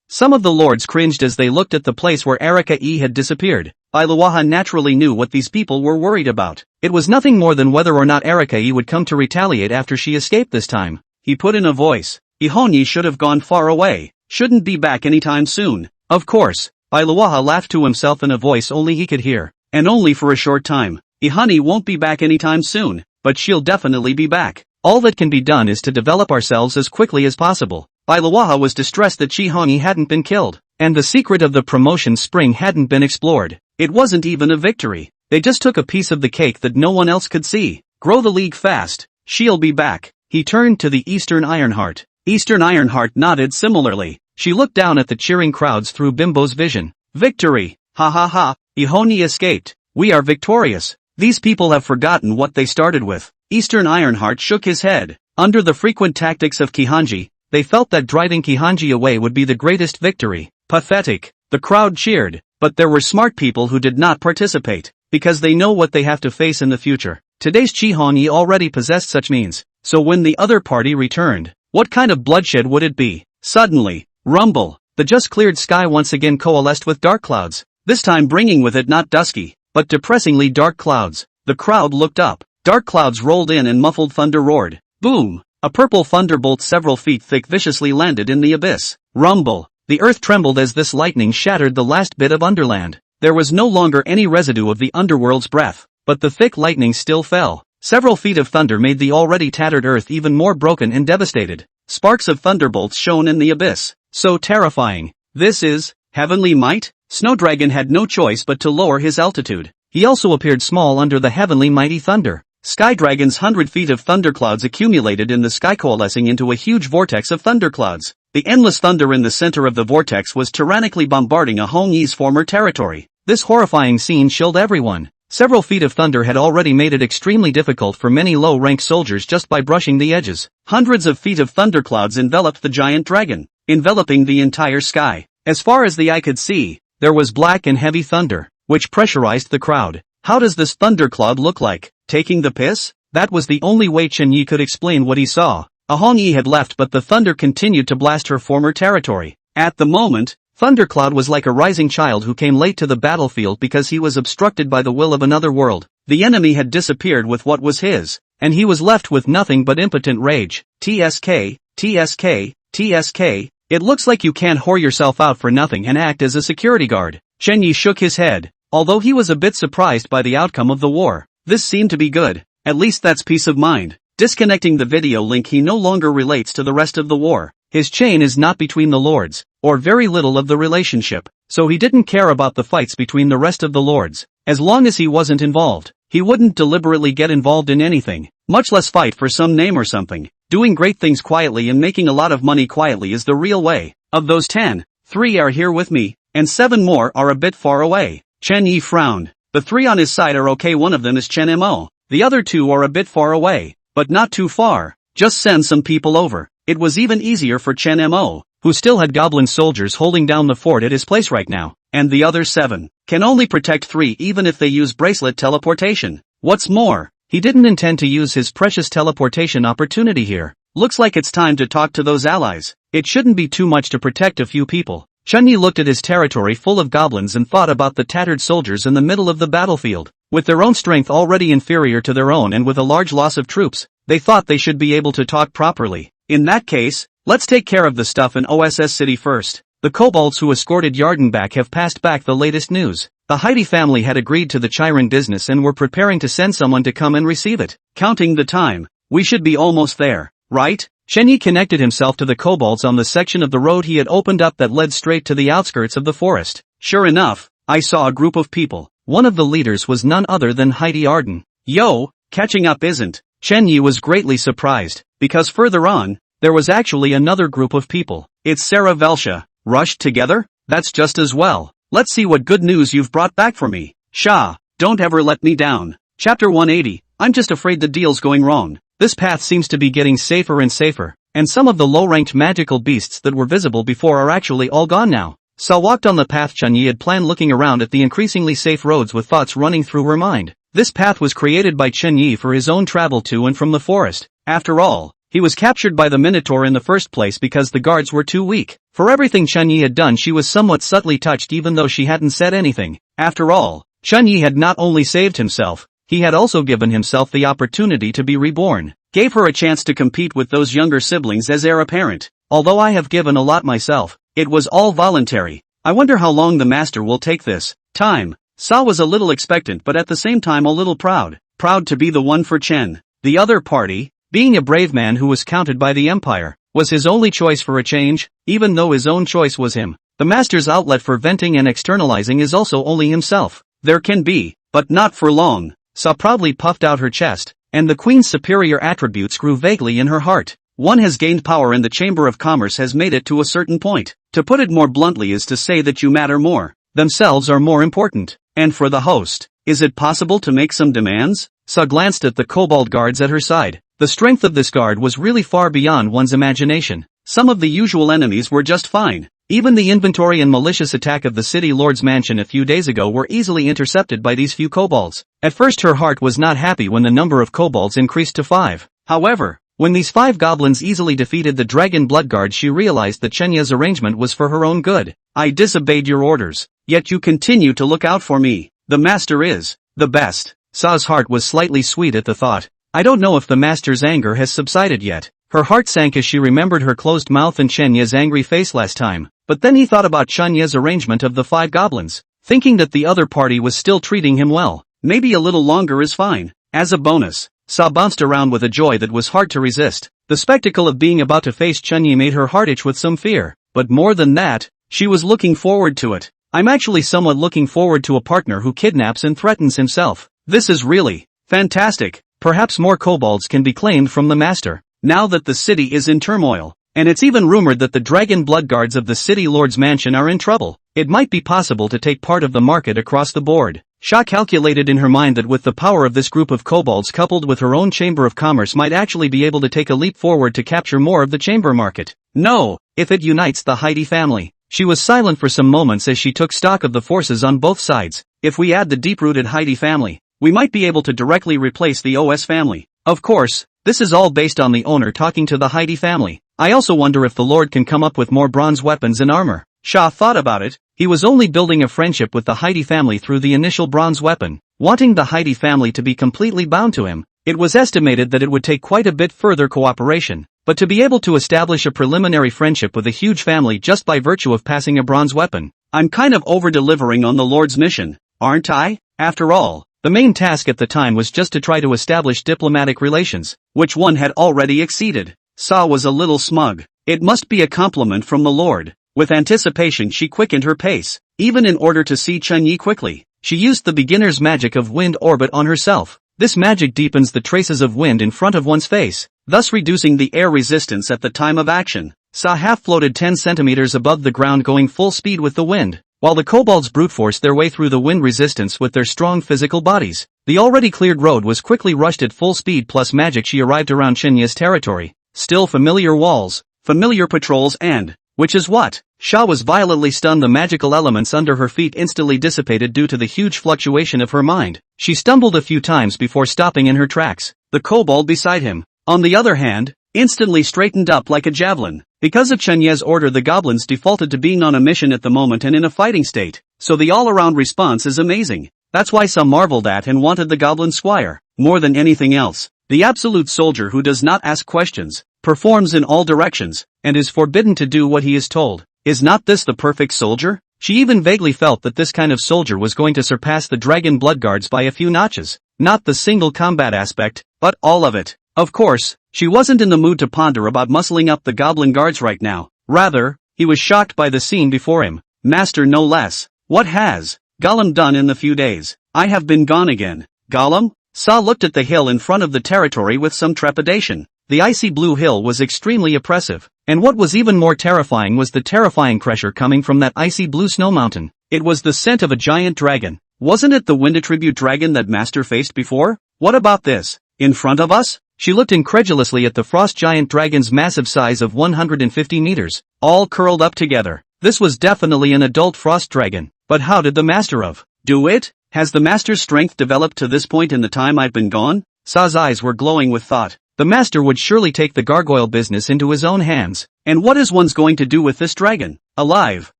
some of the lords cringed as they looked at the place where Erika E had disappeared. Bailuaha naturally knew what these people were worried about. It was nothing more than whether or not Erika E would come to retaliate after she escaped this time. He put in a voice. Ihonyi should have gone far away. Shouldn't be back anytime soon. Of course. Bailuaha laughed to himself in a voice only he could hear. And only for a short time. Ihonyi won't be back anytime soon, but she'll definitely be back. All that can be done is to develop ourselves as quickly as possible. Bailuaha was distressed that Ihonyi hadn't been killed, and the secret of the promotion spring hadn't been explored. It wasn't even a victory. They just took a piece of the cake that no one else could see. Grow the league fast. She'll be back. He turned to the Eastern Ironheart. Eastern Ironheart nodded similarly. She looked down at the cheering crowds through Bimbo's vision. Victory! Ha ha ha! Ihonyi escaped. We are victorious. These people have forgotten what they started with. Eastern Ironheart shook his head. Under the frequent tactics of Kihanji, they felt that driving Kihanji away would be the greatest victory. Pathetic. The crowd cheered, but there were smart people who did not participate, because they know what they have to face in the future. Today's Ihonyi already possessed such means, so when the other party returned, what kind of bloodshed would it be? Suddenly, rumble, the just cleared sky once again coalesced with dark clouds, this time bringing with it not dusky, but depressingly dark clouds. The crowd looked up. Dark clouds rolled in and muffled thunder roared. Boom! A purple thunderbolt several feet thick viciously landed in the abyss. Rumble! The earth trembled as this lightning shattered the last bit of underland. There was no longer any residue of the underworld's breath, but the thick lightning still fell. Several feet of thunder made the already tattered earth even more broken and devastated. Sparks of thunderbolts shone in the abyss. So terrifying. This is heavenly might? Snowdragon had no choice but to lower his altitude. He also appeared small under the heavenly mighty thunder. Skydragon's 100 feet of thunderclouds accumulated in the sky, coalescing into a huge vortex of thunderclouds. The endless thunder in the center of the vortex was tyrannically bombarding a Hongyi's former territory. This horrifying scene chilled everyone. Several feet of thunder had already made it extremely difficult for many low-rank soldiers just by brushing the edges. Hundreds of feet of thunderclouds enveloped the giant dragon, enveloping the entire sky. As far as the eye could see, there was black and heavy thunder, which pressurized the crowd. How does this thundercloud look like? Taking the piss? That was the only way Chen Yi could explain what he saw. A Hongyi had left, but the thunder continued to blast her former territory. At the moment, Thundercloud was like a rising child who came late to the battlefield because he was obstructed by the will of another world. The enemy had disappeared with what was his, and he was left with nothing but impotent rage. TSK, TSK, TSK, it looks like you can't whore yourself out for nothing and act as a security guard. Chen Yi shook his head, although he was a bit surprised by the outcome of the war. This seemed to be good. At least that's peace of mind. Disconnecting the video link, he no longer relates to the rest of the war. His chain is not between the lords, or very little of the relationship, so he didn't care about the fights between the rest of the lords. As long as he wasn't involved, he wouldn't deliberately get involved in anything, much less fight for some name or something. Doing great things quietly and making a lot of money quietly is the real way. Of those 10, 3 are here with me, and 7 more are a bit far away. Chen Yi frowned. The 3 on his side are okay, one of them is Chen Mo. The other 2 are a bit far away, but not too far. Just send some people over. It was even easier for Chen Mo, who still had goblin soldiers holding down the fort at his place right now, and the other 7 can only protect 3 even if they use bracelet teleportation. What's more, he didn't intend to use his precious teleportation opportunity here. Looks like it's time to talk to those allies. It shouldn't be too much to protect a few people. Chen Yi looked at his territory full of goblins and thought about the tattered soldiers in the middle of the battlefield. With their own strength already inferior to their own and with a large loss of troops, they thought they should be able to talk properly. In that case, let's take care of the stuff in OSS City first. The kobolds who escorted Yarden back have passed back the latest news. The Heidi family had agreed to the Chiron business and were preparing to send someone to come and receive it. Counting the time, we should be almost there, right? Chen Yi connected himself to the kobolds on the section of the road he had opened up that led straight to the outskirts of the forest. Sure enough, I saw a group of people. One of the leaders was none other than Heidi Arden. Yo, catching up isn't. Chen Yi was greatly surprised, because further on, there was actually another group of people. It's Sarah Velsha. Rushed together? That's just as well. Let's see what good news you've brought back for me. Sha, don't ever let me down. Chapter 180, I'm just afraid the deal's going wrong. This path seems to be getting safer and safer, and some of the low-ranked magical beasts that were visible before are actually all gone now. Sa walked on the path Chen Yi had planned, looking around at the increasingly safe roads with thoughts running through her mind. This path was created by Chen Yi for his own travel to and from the forest. After all, he was captured by the Minotaur in the first place because the guards were too weak. For everything Chen Yi had done, she was somewhat subtly touched even though she hadn't said anything. After all, Chen Yi had not only saved himself, he had also given himself the opportunity to be reborn. Gave her a chance to compete with those younger siblings as heir apparent. Although I have given a lot myself, it was all voluntary. I wonder how long the master will take this time. Sa was a little expectant but at the same time a little proud. Proud to be the one for Chen. The other party, being a brave man who was counted by the empire, was his only choice for a change, even though his own choice was him. The master's outlet for venting and externalizing is also only himself. There can be, but not for long. Sa proudly puffed out her chest, and the queen's superior attributes grew vaguely in her heart. One has gained power and the Chamber of Commerce has made it to a certain point. To put it more bluntly is to say that you matter more. Themselves are more important. And for the host, is it possible to make some demands? Sa glanced at the kobold guards at her side. The strength of this guard was really far beyond one's imagination. Some of the usual enemies were just fine. Even the inventory and malicious attack of the city lord's mansion a few days ago were easily intercepted by these few kobolds. At first her heart was not happy when the number of kobolds increased to 5. However, when these 5 goblins easily defeated the dragon blood guard, she realized that Chenya's arrangement was for her own good. I disobeyed your orders, yet you continue to look out for me. The master is the best. Sa's heart was slightly sweet at the thought. I don't know if the master's anger has subsided yet. Her heart sank as she remembered her closed mouth and Chenya's angry face last time. But then he thought about Chenya's arrangement of the 5 goblins, thinking that the other party was still treating him well. Maybe a little longer is fine. As a bonus, Sa bounced around with a joy that was hard to resist. The spectacle of being about to face Chen Yi made her heart itch with some fear. But more than that, she was looking forward to it. I'm actually somewhat looking forward to a partner who kidnaps and threatens himself. This is really fantastic. Perhaps more kobolds can be claimed from the master, now that the city is in turmoil. And it's even rumored that the dragon blood guards of the city lord's mansion are in trouble. It might be possible to take part of the market across the board. Sha calculated in her mind that with the power of this group of kobolds coupled with her own chamber of commerce might actually be able to take a leap forward to capture more of the chamber market. No, if it unites the Heidi family. She was silent for some moments as she took stock of the forces on both sides. If we add the deep-rooted Heidi family, we might be able to directly replace the OS family. Of course, this is all based on the owner talking to the Heidi family. I also wonder if the Lord can come up with more bronze weapons and armor. Sha thought about it. He was only building a friendship with the Heidi family through the initial bronze weapon, wanting the Heidi family to be completely bound to him. It was estimated that it would take quite a bit further cooperation, but to be able to establish a preliminary friendship with a huge family just by virtue of passing a bronze weapon. I'm kind of over-delivering on the Lord's mission, aren't I? After all, the main task at the time was just to try to establish diplomatic relations, which one had already exceeded. Sa was a little smug. It must be a compliment from the Lord. With anticipation she quickened her pace, even in order to see Chunyi quickly. She used the beginner's magic of wind orbit on herself. This magic deepens the traces of wind in front of one's face, thus reducing the air resistance at the time of action. Sa half-floated 10 centimeters above the ground going full speed with the wind, while the kobolds brute forced their way through the wind resistance with their strong physical bodies. The already cleared road was quickly rushed at full speed plus magic. She arrived around Chinya's territory. Still familiar walls, familiar patrols and, which is what? Sha was violently stunned. The magical elements under her feet instantly dissipated due to the huge fluctuation of her mind. She stumbled a few times before stopping in her tracks. The kobold beside him, on the other hand, instantly straightened up like a javelin. Because of Chenye's order, the goblins defaulted to being on a mission at the moment and in a fighting state, so the all-around response is amazing. That's why some marveled at and wanted the goblin squire, more than anything else. The absolute soldier who does not ask questions, performs in all directions, and is forbidden to do what he is told. Is not this the perfect soldier? She even vaguely felt that this kind of soldier was going to surpass the dragon blood guards by a few notches. Not the single combat aspect, but all of it. Of course, she wasn't in the mood to ponder about muscling up the goblin guards right now. Rather, he was shocked by the scene before him. Master no less. What has Gollum done in the few days? I have been gone again. Gollum? Sa looked at the hill in front of the territory with some trepidation. The icy blue hill was extremely oppressive, and what was even more terrifying was the terrifying pressure coming from that icy blue snow mountain. It was the scent of a giant dragon. Wasn't it the wind attribute dragon that Master faced before? What about this? In front of us? She looked incredulously at the frost giant dragon's massive size of 150 meters, all curled up together. This was definitely an adult frost dragon, but how did the Master do it? Has the Master's strength developed to this point in the time I've been gone? Sa's eyes were glowing with thought. The Master would surely take the gargoyle business into his own hands. And what is one's going to do with this dragon? Alive?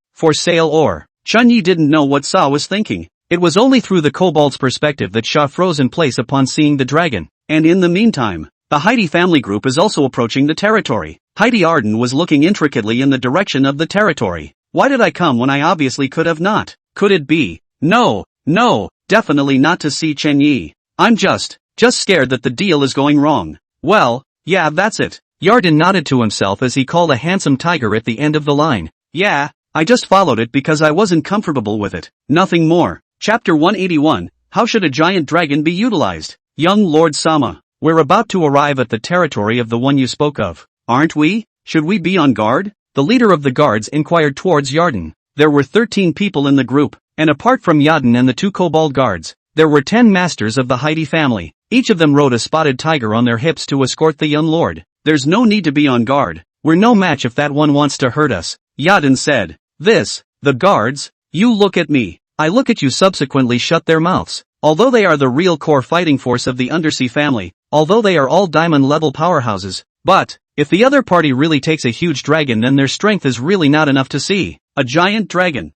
For sale or? Chunyi didn't know what Sa was thinking. It was only through the kobold's perspective that Sha froze in place upon seeing the dragon. And in the meantime, the Heidi family group is also approaching the territory. Heidi Arden was looking intricately in the direction of the territory. Why did I come when I obviously could have not? Could it be? No, definitely not to see Chenyi. I'm just scared that the deal is going wrong. Well, yeah, that's it. Yarden nodded to himself as he called a handsome tiger at the end of the line. Yeah, I just followed it because I wasn't comfortable with it. Nothing more. Chapter 181, How should a giant dragon be utilized? Young Lord Sama, we're about to arrive at the territory of the one you spoke of, aren't we? Should we be on guard? The leader of the guards inquired towards Yarden. There were 13 people in the group, and apart from Yarden and the 2 kobold guards, there were 10 masters of the Heidi family. Each of them rode a spotted tiger on their hips to escort the young lord. There's no need to be on guard. We're no match if that one wants to hurt us, Yarden said. The guards? You look at me. I look at you. Subsequently shut their mouths. Although they are the real core fighting force of the undersea family, although they are all diamond-level powerhouses, but, if the other party really takes a huge dragon, then their strength is really not enough to see. A giant dragon.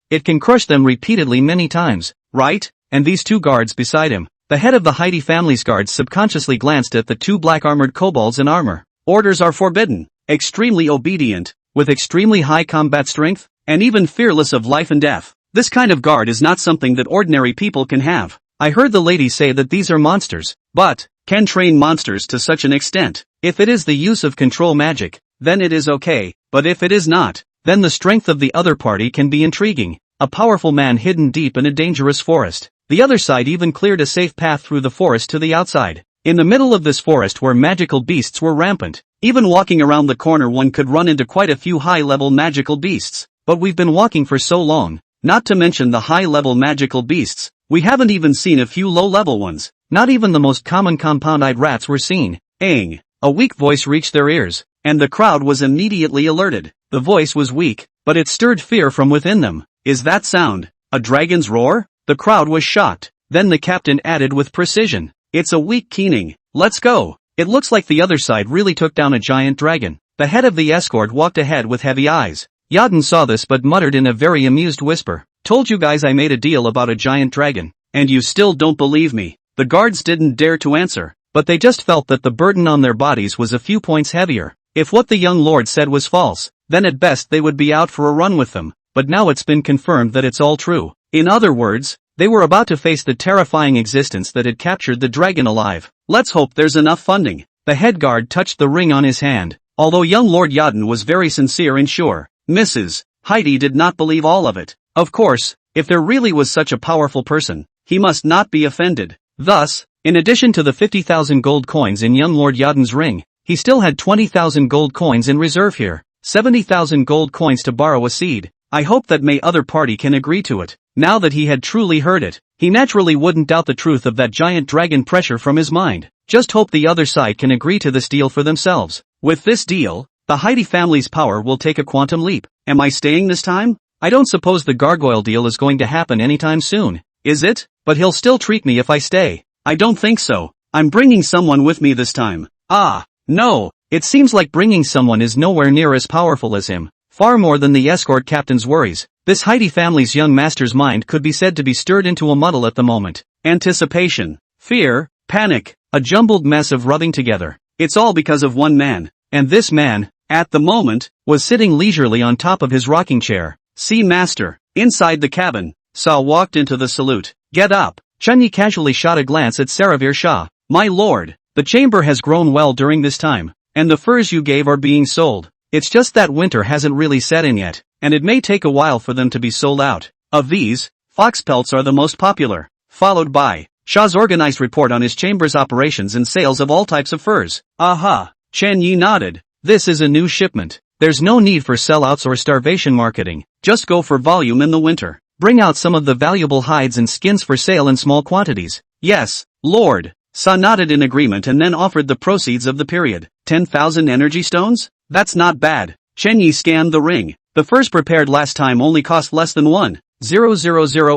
It can crush them repeatedly many times, right? And these 2 guards beside him, the head of the Heidi family's guards subconsciously glanced at the 2 black-armored kobolds in armor. Orders are forbidden, extremely obedient, with extremely high combat strength, and even fearless of life and death. This kind of guard is not something that ordinary people can have. I heard the lady say that these are monsters, but, can train monsters to such an extent. If it is the use of control magic, then it is okay, but if it is not, then the strength of the other party can be intriguing. a powerful man hidden deep in a dangerous forest. The other side even cleared a safe path through the forest to the outside. In the middle of this forest where magical beasts were rampant. Even walking around the corner one could run into quite a few high-level magical beasts. But we've been walking for so long, not to mention the high-level magical beasts, we haven't even seen a few low-level ones. Not even the most common compound-eyed rats were seen. Aang. A weak voice reached their ears, and the crowd was immediately alerted. The voice was weak, but it stirred fear from within them. Is that sound a dragon's roar? The crowd was shocked. Then the captain added with precision. It's a weak keening. Let's go. It looks like the other side really took down a giant dragon. The head of the escort walked ahead with heavy eyes. Yadin saw this but muttered in a very amused whisper. Told you guys I made a deal about a giant dragon. And you still don't believe me. The guards didn't dare to answer, but they just felt that the burden on their bodies was a few points heavier. If what the young lord said was false, then at best they would be out for a run with them. But now it's been confirmed that it's all true. In other words, they were about to face the terrifying existence that had captured the dragon alive. Let's hope there's enough funding. The head guard touched the ring on his hand. Although young Lord Yadin was very sincere and sure, Mrs. Heidi did not believe all of it. Of course, if there really was such a powerful person, he must not be offended. Thus, in addition to the 50,000 gold coins in young Lord Yadin's ring, he still had 20,000 gold coins in reserve here. 70,000 gold coins to borrow a seed. I hope that may other party can agree to it. Now that he had truly heard it, he naturally wouldn't doubt the truth of that giant dragon pressure from his mind. Just hope the other side can agree to this deal for themselves. With this deal, the Heidi family's power will take a quantum leap. Am I staying this time? I don't suppose the gargoyle deal is going to happen anytime soon, is it? But he'll still treat me if I stay. I don't think so. I'm bringing someone with me this time. Ah, no, it seems like bringing someone is nowhere near as powerful as him. Far more than the escort captain's worries. This Heidi family's young master's mind could be said to be stirred into a muddle at the moment. Anticipation, fear, panic, a jumbled mess of rubbing together. It's all because of one man. And this man, at the moment, was sitting leisurely on top of his rocking chair. See master. Inside the cabin, Sa walked into the salute. Get up. Chunyi casually shot a glance at Saravir Shah. My lord, the chamber has grown well during this time, and the furs you gave are being sold. It's just that winter hasn't really set in yet, and it may take a while for them to be sold out. Of these, fox pelts are the most popular, followed by Shah's organized report on his chamber's operations and sales of all types of furs. Aha! Chen Yi nodded. This is a new shipment. There's no need for sellouts or starvation marketing. Just go for volume in the winter. Bring out some of the valuable hides and skins for sale in small quantities. Yes, Lord. Sa nodded in agreement and then offered the proceeds of the period. 10,000 energy stones? That's not bad. Chen Yi scanned the ring. The furs prepared last time only cost less than 1,000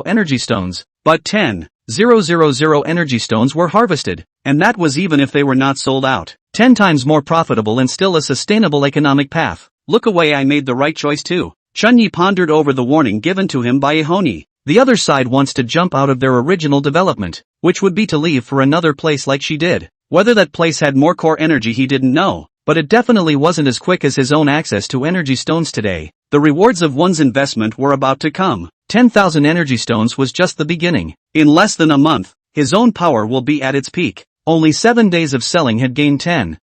energy stones, but 10,000 energy stones were harvested, and that was even if they were not sold out. 10 times more profitable and still a sustainable economic path. Look away, I made the right choice too. Chun Yi pondered over the warning given to him by Ehoni. The other side wants to jump out of their original development, which would be to leave for another place like she did. Whether that place had more core energy he didn't know, but it definitely wasn't as quick as his own access to energy stones today. The rewards of one's investment were about to come. 10,000 energy stones was just the beginning. In less than a month, his own power will be at its peak. Only 7 days of selling had gained 10,000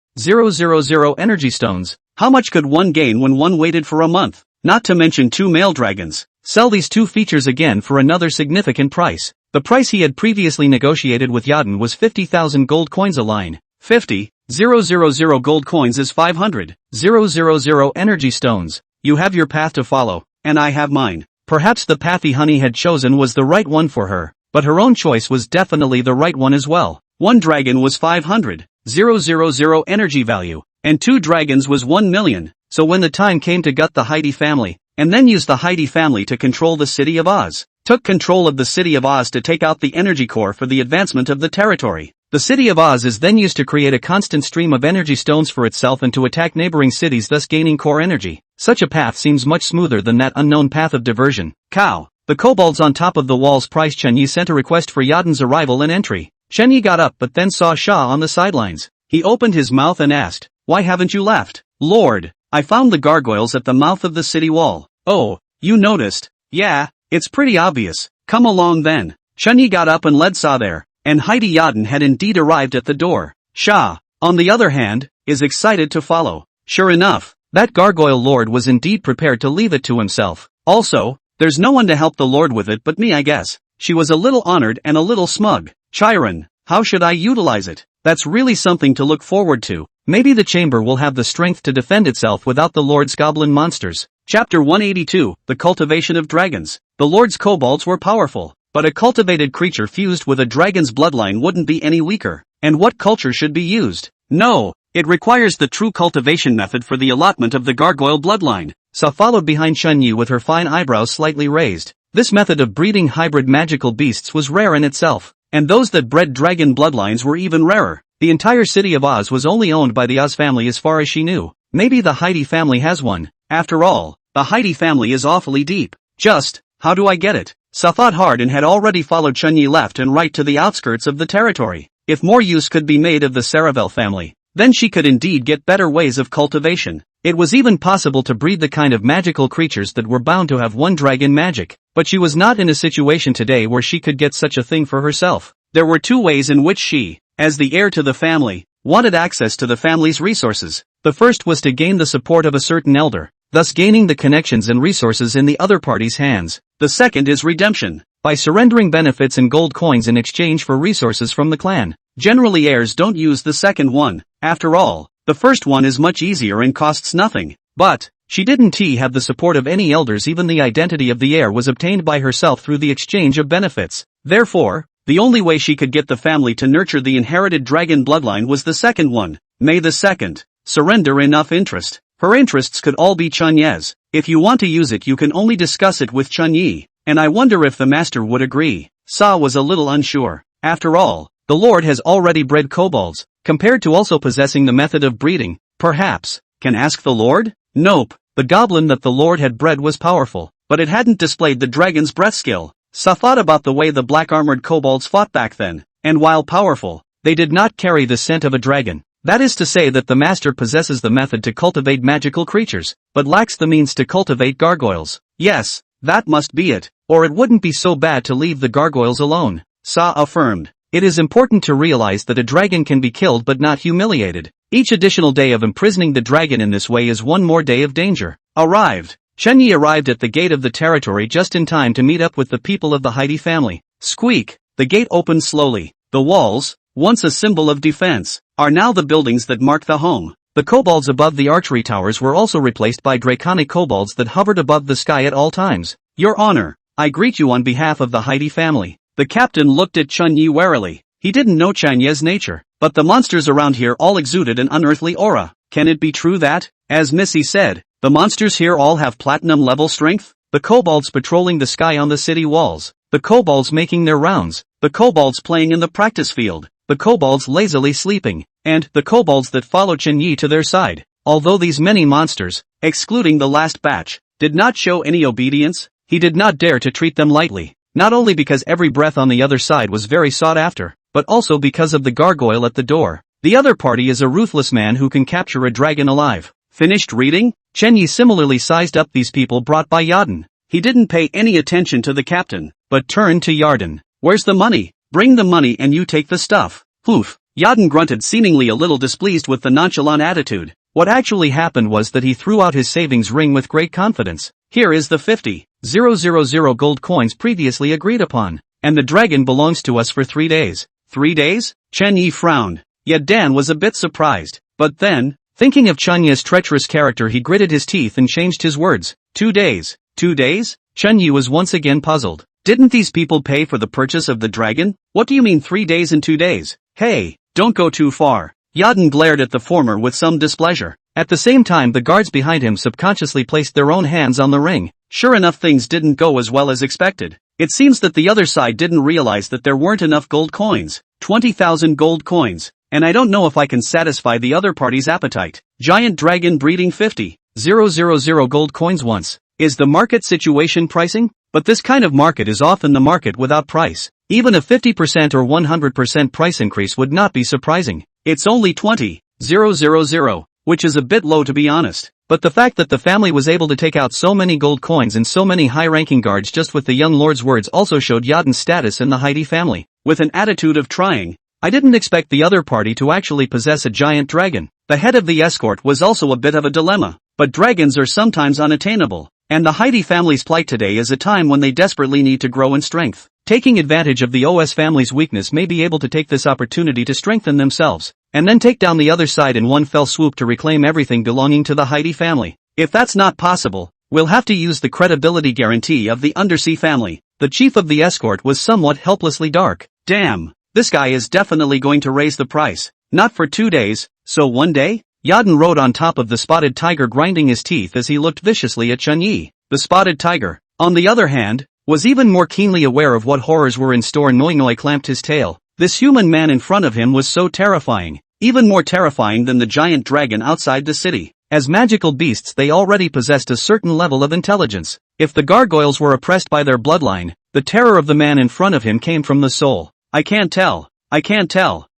energy stones. How much could one gain when one waited for a month? Not to mention 2 male dragons. Sell these 2 features again for another significant price. The price he had previously negotiated with Yadin was 50,000 gold coins a line. 50,000 gold coins is 500,000 energy stones. You have your path to follow, and I have mine. Perhaps the path Honey had chosen was the right one for her, but her own choice was definitely the right one as well. 1 dragon was 500,000 energy value, and 2 dragons was 1 million. So when the time came to gut the Heidi family, and then use the Heidi family to control the city of Oz, took control of the city of Oz to take out the energy core for the advancement of the territory. The city of Oz is then used to create a constant stream of energy stones for itself and to attack neighboring cities, thus gaining core energy. Such a path seems much smoother than that unknown path of diversion. Cow. The kobolds on top of the walls priced. Chen Yi sent a request for Yadin's arrival and entry. Chen Yi got up but then saw Shah on the sidelines. He opened his mouth and asked, "Why haven't you left?" "Lord, I found the gargoyles at the mouth of the city wall." "Oh, you noticed?" "Yeah, it's pretty obvious. Come along then." Chen Yi got up and led Shah there, and Heidi Yadin had indeed arrived at the door. Shah, on the other hand, is excited to follow. Sure enough, that gargoyle lord was indeed prepared to leave it to himself. Also, There's no one to help the Lord with it but me, I guess. She was a little honored and a little smug. Chiron, how should I utilize it? That's really something to look forward to. Maybe the chamber will have the strength to defend itself without the Lord's goblin monsters. Chapter 182, The Cultivation of Dragons. The Lord's kobolds were powerful, but a cultivated creature fused with a dragon's bloodline wouldn't be any weaker. And what culture should be used? No, it requires the true cultivation method for the allotment of the gargoyle bloodline. Sa followed behind Chunyi with her fine eyebrows slightly raised. This method of breeding hybrid magical beasts was rare in itself, and those that bred dragon bloodlines were even rarer. The entire city of Oz was only owned by the Oz family as far as she knew. Maybe the Heidi family has one. After all, the Heidi family is awfully deep. Just, how do I get it? Sa thought hard and had already followed Chunyi left and right to the outskirts of the territory. If more use could be made of the Saravel family, then she could indeed get better ways of cultivation. It was even possible to breed the kind of magical creatures that were bound to have one dragon magic, but she was not in a situation today where she could get such a thing for herself. There were two ways in which she, as the heir to the family, wanted access to the family's resources. The first was to gain the support of a certain elder, thus gaining the connections and resources in the other party's hands. The second is redemption, by surrendering benefits and gold coins in exchange for resources from the clan. Generally heirs don't use the second one. After all, the first one is much easier and costs nothing. But, she didn't have the support of any elders. Even the identity of the heir was obtained by herself through the exchange of benefits. Therefore, the only way she could get the family to nurture the inherited dragon bloodline was the second one. May the second surrender enough interest. Her interests could all be Chunyi's. If you want to use it, you can only discuss it with Chunyi, and I wonder if the master would agree. Sa was a little unsure. After all, the Lord has already bred kobolds, compared to also possessing the method of breeding. Perhaps, can ask the Lord? Nope, the goblin that the Lord had bred was powerful, but it hadn't displayed the dragon's breath skill. Sa thought about the way the black-armored kobolds fought back then, and while powerful, they did not carry the scent of a dragon. That is to say that the master possesses the method to cultivate magical creatures, but lacks the means to cultivate gargoyles. Yes, that must be it, or it wouldn't be so bad to leave the gargoyles alone. Sa affirmed. It is important to realize that a dragon can be killed but not humiliated. Each additional day of imprisoning the dragon in this way is one more day of danger. Arrived. Chunyi arrived at the gate of the territory just in time to meet up with the people of the Heidi family. Squeak. The gate opened slowly. The walls, once a symbol of defense, are now the buildings that mark the home. The kobolds above the archery towers were also replaced by draconic kobolds that hovered above the sky at all times. Your Honor, I greet you on behalf of the Heidi family. The captain looked at Chunyi warily. He didn't know Chunyi's nature, but the monsters around here all exuded an unearthly aura. Can it be true that, as Missy said, the monsters here all have platinum-level strength? The kobolds patrolling the sky on the city walls, the kobolds making their rounds, the kobolds playing in the practice field, the kobolds lazily sleeping, and the kobolds that followed Chunyi to their side. Although these many monsters, excluding the last batch, did not show any obedience, he did not dare to treat them lightly. Not only because every breath on the other side was very sought after, but also because of the gargoyle at the door. The other party is a ruthless man who can capture a dragon alive. Finished reading? Chunyi similarly sized up these people brought by Yarden. He didn't pay any attention to the captain, but turned to Yarden. Where's the money? Bring the money and you take the stuff. Poof. Yarden grunted, seemingly a little displeased with the nonchalant attitude. What actually happened was that he threw out his savings ring with great confidence. Here is the 50,000 gold coins previously agreed upon, and the dragon belongs to us for 3 days. 3 days? Chunyi frowned. Yet Dan was a bit surprised. But then, thinking of Chunyi's treacherous character, he gritted his teeth and changed his words. 2 days. 2 days? Chunyi was once again puzzled. Didn't these people pay for the purchase of the dragon? What do you mean 3 days and 2 days? Hey, don't go too far. Yarden glared at the former with some displeasure. At the same time, the guards behind him subconsciously placed their own hands on the ring. Sure enough, things didn't go as well as expected. It seems that the other side didn't realize that there weren't enough gold coins. 20,000 gold coins. And I don't know if I can satisfy the other party's appetite. Giant dragon breeding 50,000 gold coins once. Is the market situation pricing? But this kind of market is often the market without price. Even a 50% or 100% price increase would not be surprising. It's only 20,000, which is a bit low to be honest. But the fact that the family was able to take out so many gold coins and so many high-ranking guards just with the young lord's words also showed Yarden's status in the Heidi family. With an attitude of trying, I didn't expect the other party to actually possess a giant dragon. The head of the escort was also a bit of a dilemma. But dragons are sometimes unattainable, And the Heidi family's plight today is a time when they desperately need to grow in strength. Taking advantage of the OS family's weakness may be able to take this opportunity to strengthen themselves, and then take down the other side in one fell swoop to reclaim everything belonging to the Heidi family. If that's not possible, we'll have to use the credibility guarantee of the Undersea family. The chief of the escort was somewhat helplessly dark. Damn, this guy is definitely going to raise the price. Not for 2 days, so 1 day? Yadin rode on top of the spotted tiger, grinding his teeth as he looked viciously at Chunyi. The spotted tiger, on the other hand, was even more keenly aware of what horrors were in store. Noi clamped his tail. This human man in front of him was so terrifying, even more terrifying than the giant dragon outside the city. As magical beasts, they already possessed a certain level of intelligence. If the gargoyles were oppressed by their bloodline, the terror of the man in front of him came from the soul. I can't tell,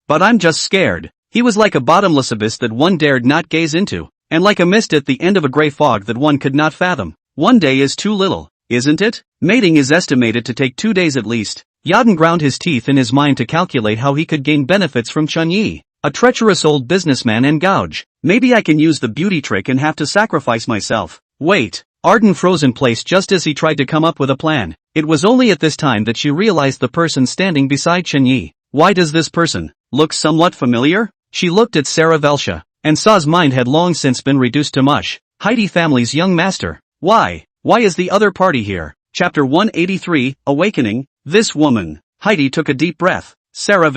but I'm just scared. He was like a bottomless abyss that one dared not gaze into, and like a mist at the end of a gray fog that one could not fathom. 1 day is too little, isn't it? Mating is estimated to take 2 days at least. Yadin ground his teeth in his mind to calculate how he could gain benefits from Chunyi, a treacherous old businessman, and gouge. Maybe I can use the beauty trick and have to sacrifice myself. Wait. Arden froze in place just as he tried to come up with a plan. It was only at this time that she realized the person standing beside Chunyi. Why does this person look somewhat familiar? She looked at Sarah Velsha, and Sa's mind had long since been reduced to mush. Heidi family's young master. Why is the other party here? Chapter 183, Awakening. This woman. Heidi took a deep breath. Sarah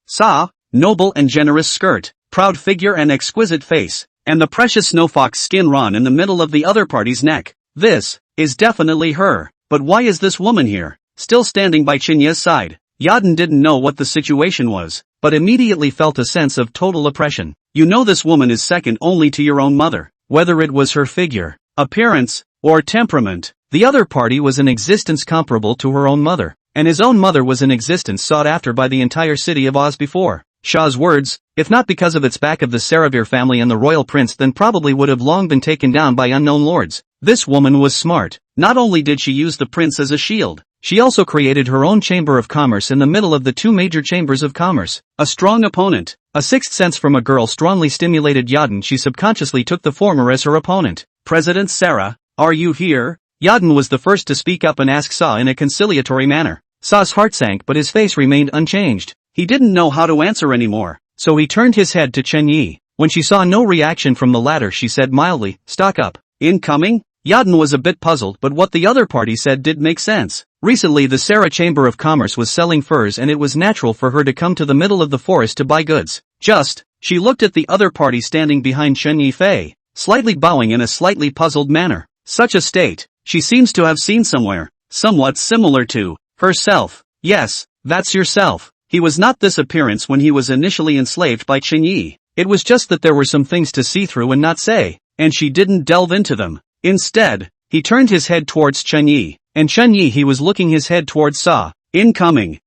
Sa, noble and generous skirt, proud figure and exquisite face, and the precious snowfox skin ran in the middle of the other party's neck. This is definitely her. But why is this woman here, still standing by Chinya's side? Yadin didn't know what the situation was, but immediately felt a sense of total oppression. You know this woman is second only to your own mother. Whether it was her figure, appearance, or temperament, the other party was an existence comparable to her own mother, and his own mother was an existence sought after by the entire city of Oz before. Shah's words, if not because of its back of the Saravir family and the royal prince, then probably would have long been taken down by unknown lords. This woman was smart. Not only did she use the prince as a shield, she also created her own chamber of commerce in the middle of the two major chambers of commerce. A strong opponent. A sixth sense from a girl strongly stimulated Yadin. She subconsciously took the former as her opponent. President Sarah, are you here? Yadin was the first to speak up and ask Sa in a conciliatory manner. Sa's heart sank, but his face remained unchanged. He didn't know how to answer anymore, so he turned his head to Chunyi. When she saw no reaction from the latter, she said mildly, "Stock up." Incoming? Yadin was a bit puzzled, but what the other party said did make sense. Recently the Sarah Chamber of Commerce was selling furs, and it was natural for her to come to the middle of the forest to buy goods. She looked at the other party standing behind Chunyi Fei, slightly bowing in a slightly puzzled manner. Such a state, she seems to have seen somewhere, somewhat similar to herself. Yes, that's yourself. He was not this appearance when he was initially enslaved by Chunyi. It was just that there were some things to see through and not say, and she didn't delve into them. Instead, he turned his head towards Chunyi, and Chunyi he was looking his head towards Sa. Incoming.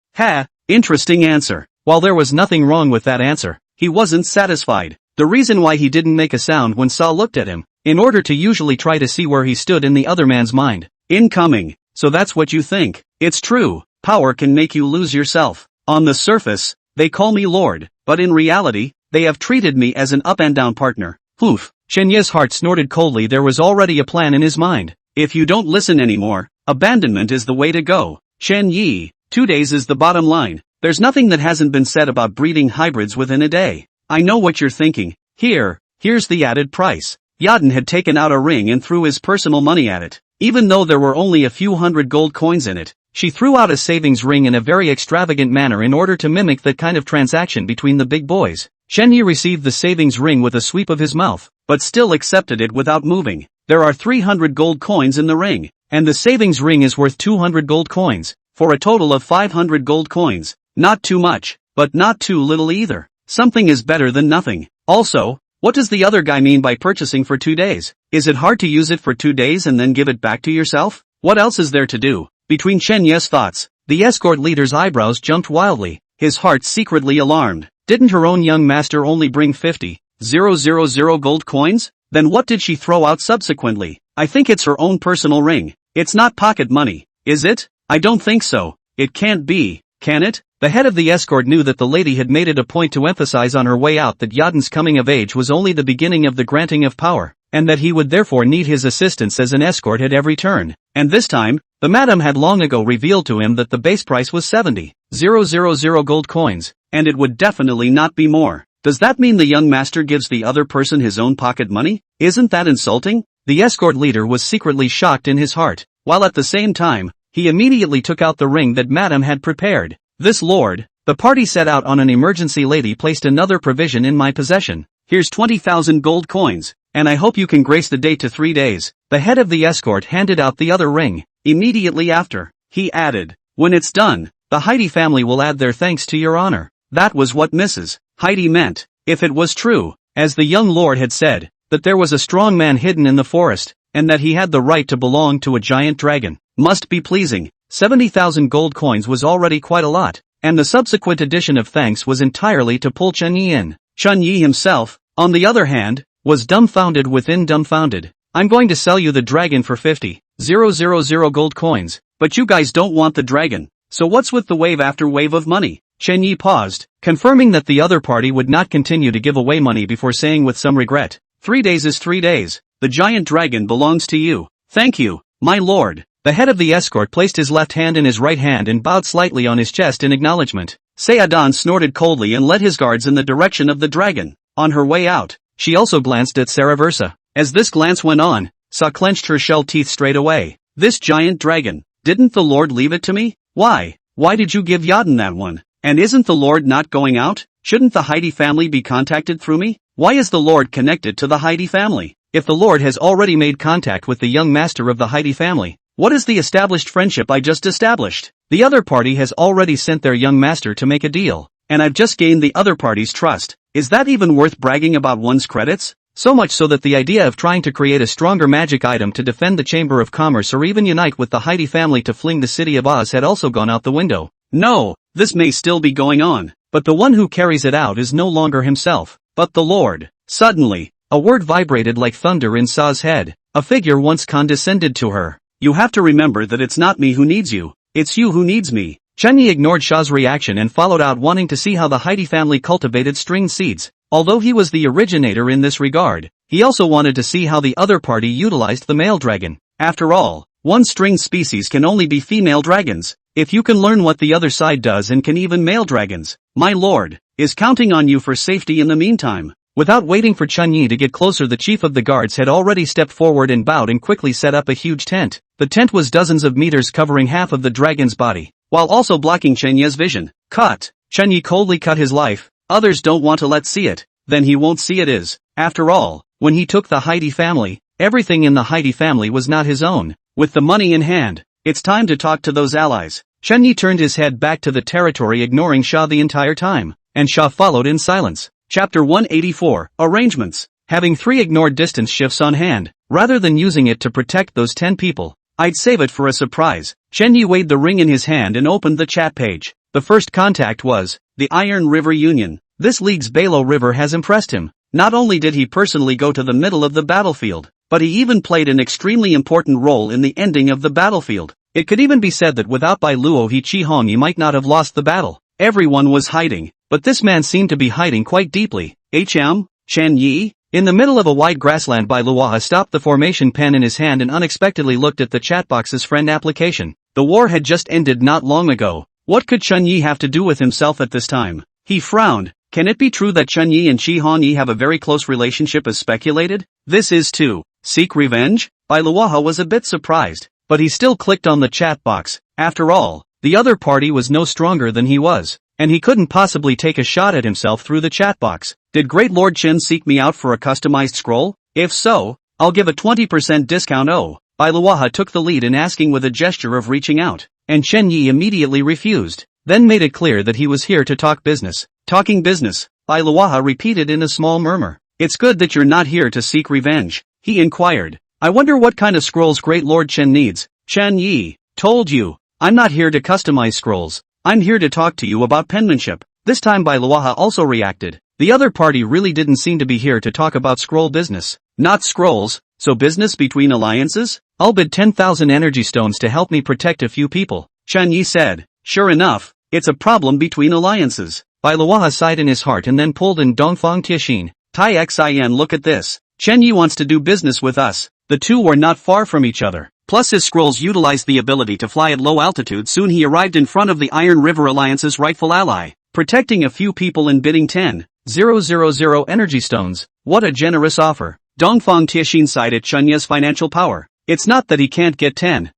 Interesting answer. While there was nothing wrong with that answer, he wasn't satisfied. The reason why he didn't make a sound when Sa looked at him, in order to usually try to see where he stood in the other man's mind. Incoming. So that's what you think. It's true, power can make you lose yourself. On the surface, they call me Lord, but in reality, they have treated me as an up and down partner. Oof. Chenye's heart snorted coldly. There was already a plan in his mind. If you don't listen anymore, abandonment is the way to go. Chen Yi, 2 days is the bottom line. There's nothing that hasn't been said about breeding hybrids within a day. I know what you're thinking. Here's the added price. Yadin had taken out a ring and threw his personal money at it. Even though there were only a few hundred gold coins in it, she threw out a savings ring in a very extravagant manner in order to mimic that kind of transaction between the big boys. Chen Yi received the savings ring with a sweep of his mouth, but still accepted it without moving. There are 300 gold coins in the ring, and the savings ring is worth 200 gold coins, for a total of 500 gold coins. Not too much, but not too little either. Something is better than nothing. Also, what does the other guy mean by purchasing for 2 days? Is it hard to use it for 2 days and then give it back to yourself? What else is there to do? Between Chen Ye's thoughts, the escort leader's eyebrows jumped wildly, his heart secretly alarmed. Didn't her own young master only bring 50,000 gold coins? Then what did she throw out subsequently? I think it's her own personal ring. It's not pocket money, is it? I don't think so. It can't be, can it? The head of the escort knew that the lady had made it a point to emphasize on her way out that Yadin's coming of age was only the beginning of the granting of power. and that he would therefore need his assistance as an escort at every turn. And this time, the madam had long ago revealed to him that the base price was 70,000 gold coins, and it would definitely not be more. Does that mean the young master gives the other person his own pocket money? Isn't that insulting? The escort leader was secretly shocked in his heart, while at the same time, he immediately took out the ring that madam had prepared. This lord, the party set out on an emergency. Lady placed another provision in my possession. Here's 20,000 gold coins, and I hope you can grace the date to 3 days. The head of the escort handed out the other ring. Immediately after, he added, when it's done, the Heidi family will add their thanks to your honor. That was what Mrs. Heidi meant. If it was true, as the young lord had said, that there was a strong man hidden in the forest, and that he had the right to belong to a giant dragon, must be pleasing. 70,000 gold coins was already quite a lot, and the subsequent addition of thanks was entirely to pull Chen Yi in. Chen Yi himself, on the other hand, was dumbfounded within dumbfounded. I'm going to sell you the dragon for 50,000 gold coins, but you guys don't want the dragon, so what's with the wave after wave of money? Chen Yi paused, confirming that the other party would not continue to give away money before saying with some regret, 3 days is 3 days, the giant dragon belongs to you. Thank you, my lord. The head of the escort placed his left hand in his right hand and bowed slightly on his chest in acknowledgement. Seadan snorted coldly and led his guards in the direction of the dragon. On her way out, she also glanced at Saraversa. As this glance went on, Sa clenched her shell teeth straight away. This giant dragon, didn't the lord leave it to me? Why did you give Yaden that one? And isn't the lord not going out? Shouldn't the Heidi family be contacted through me? Why is the lord connected to the Heidi family? If the lord has already made contact with the young master of the Heidi family, what is the established friendship I just established? The other party has already sent their young master to make a deal, and I've just gained the other party's trust. Is that even worth bragging about one's credits? So much so that the idea of trying to create a stronger magic item to defend the Chamber of Commerce or even unite with the Heidi family to fling the city of Oz had also gone out the window. No, this may still be going on, but the one who carries it out is no longer himself, but the Lord. Suddenly, a word vibrated like thunder in Sa's head. A figure once condescended to her. You have to remember that it's not me who needs you, it's you who needs me. Chen Yi ignored Sha's reaction and followed out, wanting to see how the Heidi family cultivated string seeds. Although he was the originator in this regard, he also wanted to see how the other party utilized the male dragon. After all, one string species can only be female dragons. If you can learn what the other side does and can even male dragons, my lord is counting on you for safety in the meantime. Without waiting for Chen Yi to get closer, the chief of the guards had already stepped forward and bowed and quickly set up a huge tent. The tent was dozens of meters covering half of the dragon's body, while also blocking Chen Yi's vision. Cut. Chen Yi coldly cut his life. Others don't want to let see it, then he won't see it is. After all, when he took the Heidi family, everything in the Heidi family was not his own. With the money in hand, it's time to talk to those allies. Chen Yi turned his head back to the territory, ignoring Sha the entire time, and Sha followed in silence. Chapter 184, Arrangements. Having 3 ignored distance shifts on hand, rather than using it to protect those 10 people, I'd save it for a surprise. Chen Yi weighed the ring in his hand and opened the chat page. The first contact was the Iron River Union. This league's Balo River has impressed him. Not only did he personally go to the middle of the battlefield, but he even played an extremely important role in the ending of the battlefield. It could even be said that without Bai Luo He Chi Hong he might not have lost the battle. Everyone was hiding, but this man seemed to be hiding quite deeply. Chen Yi? In the middle of a wide grassland, Bai Luo stopped the formation pen in his hand and unexpectedly looked at the chat box's friend application. The war had just ended not long ago. What could Chen Yi have to do with himself at this time? He frowned. Can it be true that Chen Yi and Chi Hong Yi have a very close relationship as speculated? This is to seek revenge? Bai Luo was a bit surprised, but he still clicked on the chat box. After all, the other party was no stronger than he was, and he couldn't possibly take a shot at himself through the chat box. Did Great Lord Chen seek me out for a customized scroll? If so, I'll give a 20% discount. Oh, Bai Luo took the lead in asking with a gesture of reaching out, and Chen Yi immediately refused, then made it clear that he was here to talk business. Talking business, Bai Luo repeated in a small murmur. It's good that you're not here to seek revenge, he inquired. I wonder what kind of scrolls Great Lord Chen needs. Chen Yi, told you, I'm not here to customize scrolls. I'm here to talk to you about penmanship. This time Bai Luo also reacted. The other party really didn't seem to be here to talk about scroll business. Not scrolls, so business between alliances? I'll bid 10,000 energy stones to help me protect a few people, Chen Yi said. Sure enough, it's a problem between alliances. Bai Luo sighed in his heart and then pulled in Dongfang Tianxin. Tai Xin, look at this. Chen Yi wants to do business with us. The two were not far from each other. Plus his scrolls utilized the ability to fly at low altitude. Soon he arrived in front of the Iron River Alliance's rightful ally, protecting a few people and bidding 10,000 energy stones. What a generous offer. Dongfang Tianxin sighed at Chen Yi's financial power. It's not that he can't get 10,000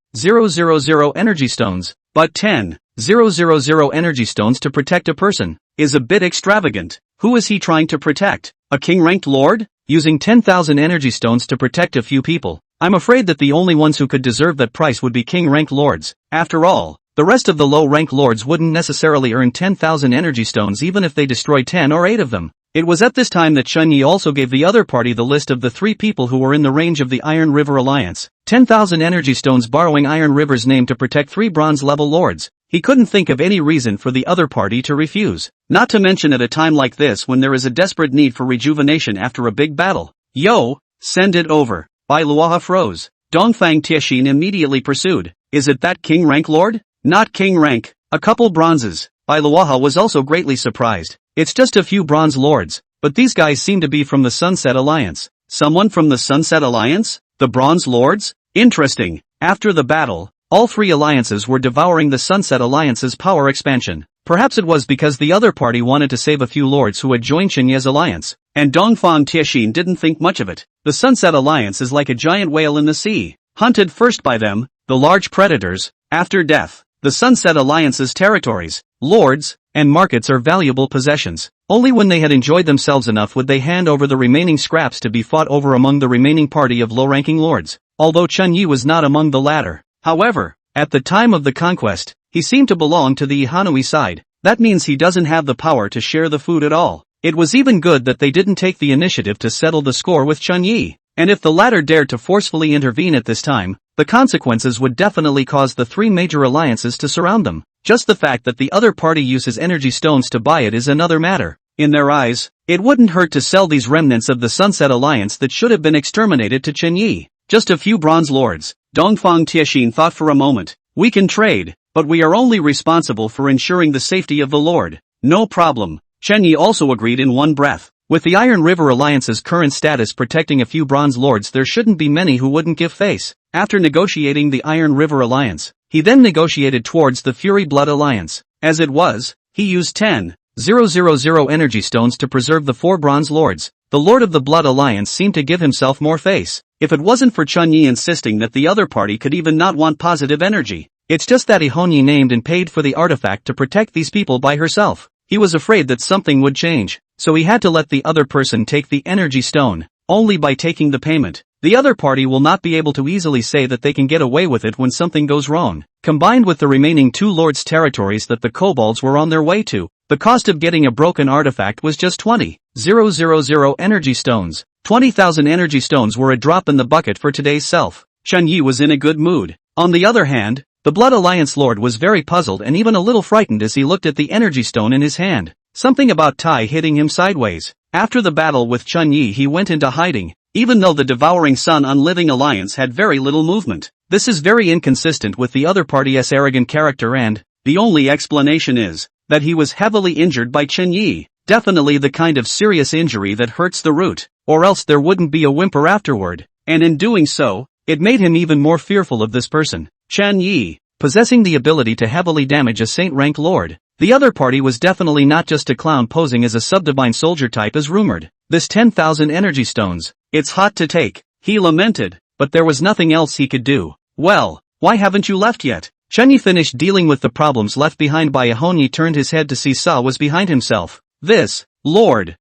energy stones, but 10,000 energy stones to protect a person is a bit extravagant. Who is he trying to protect? A king-ranked lord? Using 10,000 energy stones to protect a few people. I'm afraid that the only ones who could deserve that price would be king-ranked lords. After all, the rest of the low-rank lords wouldn't necessarily earn 10,000 energy stones even if they destroyed 10 or 8 of them. It was at this time that Chen Yi also gave the other party the list of the 3 people who were in the range of the Iron River Alliance. 10,000 energy stones, borrowing Iron River's name to protect 3 bronze-level lords. He couldn't think of any reason for the other party to refuse. Not to mention at a time like this when there is a desperate need for rejuvenation after a big battle. Yo, send it over. Bai Luoha froze. Dongfang Tianxin immediately pursued. Is it that king rank lord? Not king rank. A couple bronzes. Bai Luoha was also greatly surprised. It's just a few bronze lords, but these guys seem to be from the Sunset Alliance. Someone from the Sunset Alliance? The bronze lords? Interesting. After the battle, all 3 alliances were devouring the Sunset Alliance's power expansion. Perhaps it was because the other party wanted to save a few lords who had joined Chen Yi's alliance, and Dongfang Tianxin didn't think much of it. The Sunset Alliance is like a giant whale in the sea, hunted first by them, the large predators. After death, the Sunset Alliance's territories, lords, and markets are valuable possessions. Only when they had enjoyed themselves enough would they hand over the remaining scraps to be fought over among the remaining party of low-ranking lords, although Chen Yi was not among the latter. However, at the time of the conquest, he seemed to belong to the Hanui side. That means he doesn't have the power to share the food at all. It was even good that they didn't take the initiative to settle the score with Chen Yi, and if the latter dared to forcefully intervene at this time, the consequences would definitely cause the 3 major alliances to surround them. Just the fact that the other party uses energy stones to buy it is another matter. In their eyes, it wouldn't hurt to sell these remnants of the Sunset Alliance that should have been exterminated to Chen Yi. Just a few bronze lords. Dongfang Tianxin thought for a moment. We can trade, but we are only responsible for ensuring the safety of the lord. No problem. Chen Yi also agreed in one breath. With the Iron River Alliance's current status protecting a few bronze lords, there shouldn't be many who wouldn't give face. After negotiating the Iron River Alliance, he then negotiated towards the Fury Blood Alliance. As it was, he used 10,000 energy stones to preserve the 4 bronze lords. The Lord of the Blood Alliance seemed to give himself more face. If it wasn't for Chen Yi insisting that the other party could even not want positive energy. It's just that Ihonyi named and paid for the artifact to protect these people by herself. He was afraid that something would change, so he had to let the other person take the energy stone. Only by taking the payment, the other party will not be able to easily say that they can get away with it when something goes wrong. Combined with the remaining 2 lords' territories that the kobolds were on their way to, the cost of getting a broken artifact was just 20,000 energy stones. 20,000 energy stones were a drop in the bucket for today's self. Chen Yi was in a good mood. On the other hand, the Blood Alliance Lord was very puzzled and even a little frightened as he looked at the energy stone in his hand. Something about Tai hitting him sideways. After the battle with Chen Yi, he went into hiding, even though the Devouring Sun Unliving Alliance had very little movement. This is very inconsistent with the other party's arrogant character, and the only explanation is that he was heavily injured by Chen Yi. Definitely the kind of serious injury that hurts the root, or else there wouldn't be a whimper afterward, and in doing so, it made him even more fearful of this person. Chen Yi, possessing the ability to heavily damage a saint-rank lord. The other party was definitely not just a clown posing as a subdivine soldier type as rumored. This 10,000 energy stones, it's hot to take, he lamented, but there was nothing else he could do. Well, why haven't you left yet? Chen Yi finished dealing with the problems left behind by Ihonyi, turned his head to see Sa was behind himself. This, Lord,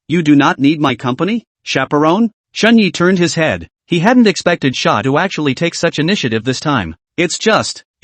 you do not need my company, chaperone? Chen Yi turned his head. He hadn't expected Sha to actually take such initiative this time. It's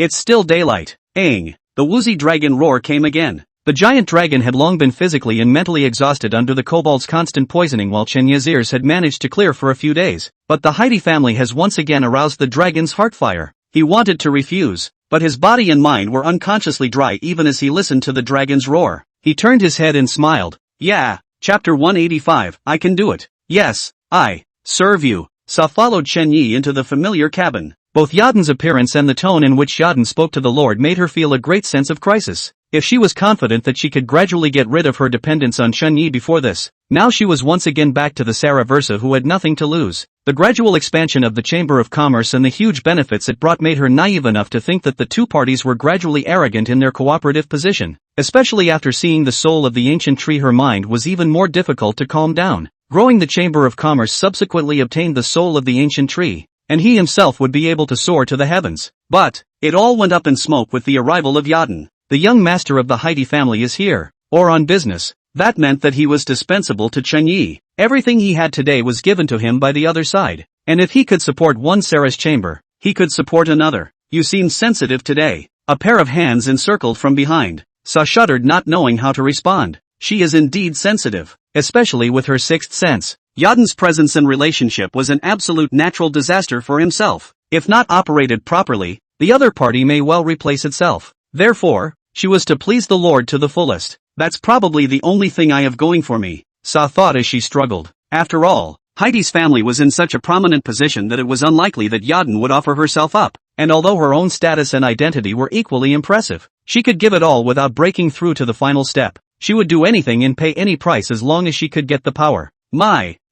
still daylight. Aang. The woozy dragon roar came again. The giant dragon had long been physically and mentally exhausted under the kobold's constant poisoning, while Chen Yi's ears had managed to clear for a few days. But the Heidi family has once again aroused the dragon's heartfire. He wanted to refuse, but his body and mind were unconsciously dry even as he listened to the dragon's roar. He turned his head and smiled. Yeah, chapter 185, I can do it. Yes, I serve you. Sa followed Chen Yi into the familiar cabin. Both Yaden's appearance and the tone in which Yaden spoke to the Lord made her feel a great sense of crisis. If she was confident that she could gradually get rid of her dependence on Chen Yi before this, Now she was once again back to the Sarah Versa who had nothing to lose. The gradual expansion of the Chamber of Commerce and the huge benefits it brought made her naive enough to think that the two parties were gradually arrogant in their cooperative position. Especially after seeing the soul of the ancient tree, her mind was even more difficult to calm down. Growing, the Chamber of Commerce subsequently obtained the soul of the ancient tree, and he himself would be able to soar to the heavens. But it all went up in smoke with the arrival of Yadin. The young master of the Heidi family is here, or on business. That meant that he was dispensable to Chen Yi. Everything he had today was given to him by the other side, and if he could support one Sarah's chamber, he could support another. You seem sensitive today. A pair of hands encircled from behind. Sa shuddered, not knowing how to respond. She is indeed sensitive, especially with her sixth sense. Yadin's presence and relationship was an absolute natural disaster for himself. If not operated properly, the other party may well replace itself. Therefore, she was to please the Lord to the fullest. That's probably the only thing I have going for me, Sa thought as she struggled. After all, Heidi's family was in such a prominent position that it was unlikely that Yadin would offer herself up, and although her own status and identity were equally impressive, she could give it all without breaking through to the final step. She would do anything and pay any price as long as she could get the power.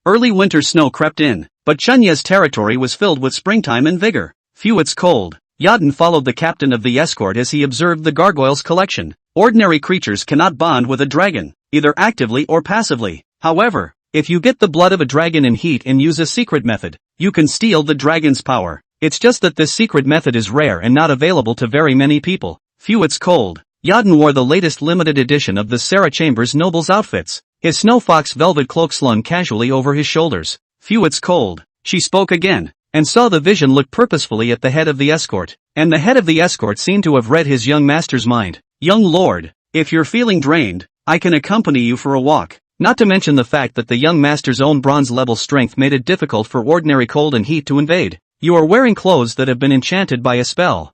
Early winter snow crept in, but Chunya's territory was filled with springtime and vigor. Phew, it's cold. Yadin followed the captain of the escort as he observed the gargoyles' collection. Ordinary creatures cannot bond with a dragon, either actively or passively. However, if you get the blood of a dragon in heat and use a secret method, you can steal the dragon's power. It's just that this secret method is rare and not available to very many people. Phew, it's cold. Yadin wore the latest limited edition of the Sarah Chambers noble's outfits. His snow fox velvet cloak slung casually over his shoulders. Phew, it's cold. She spoke again, and saw the vision look purposefully at the head of the escort. And the head of the escort seemed to have read his young master's mind. Young lord, if you're feeling drained, I can accompany you for a walk. Not to mention the fact that the young master's own bronze-level strength made it difficult for ordinary cold and heat to invade. You are wearing clothes that have been enchanted by a spell.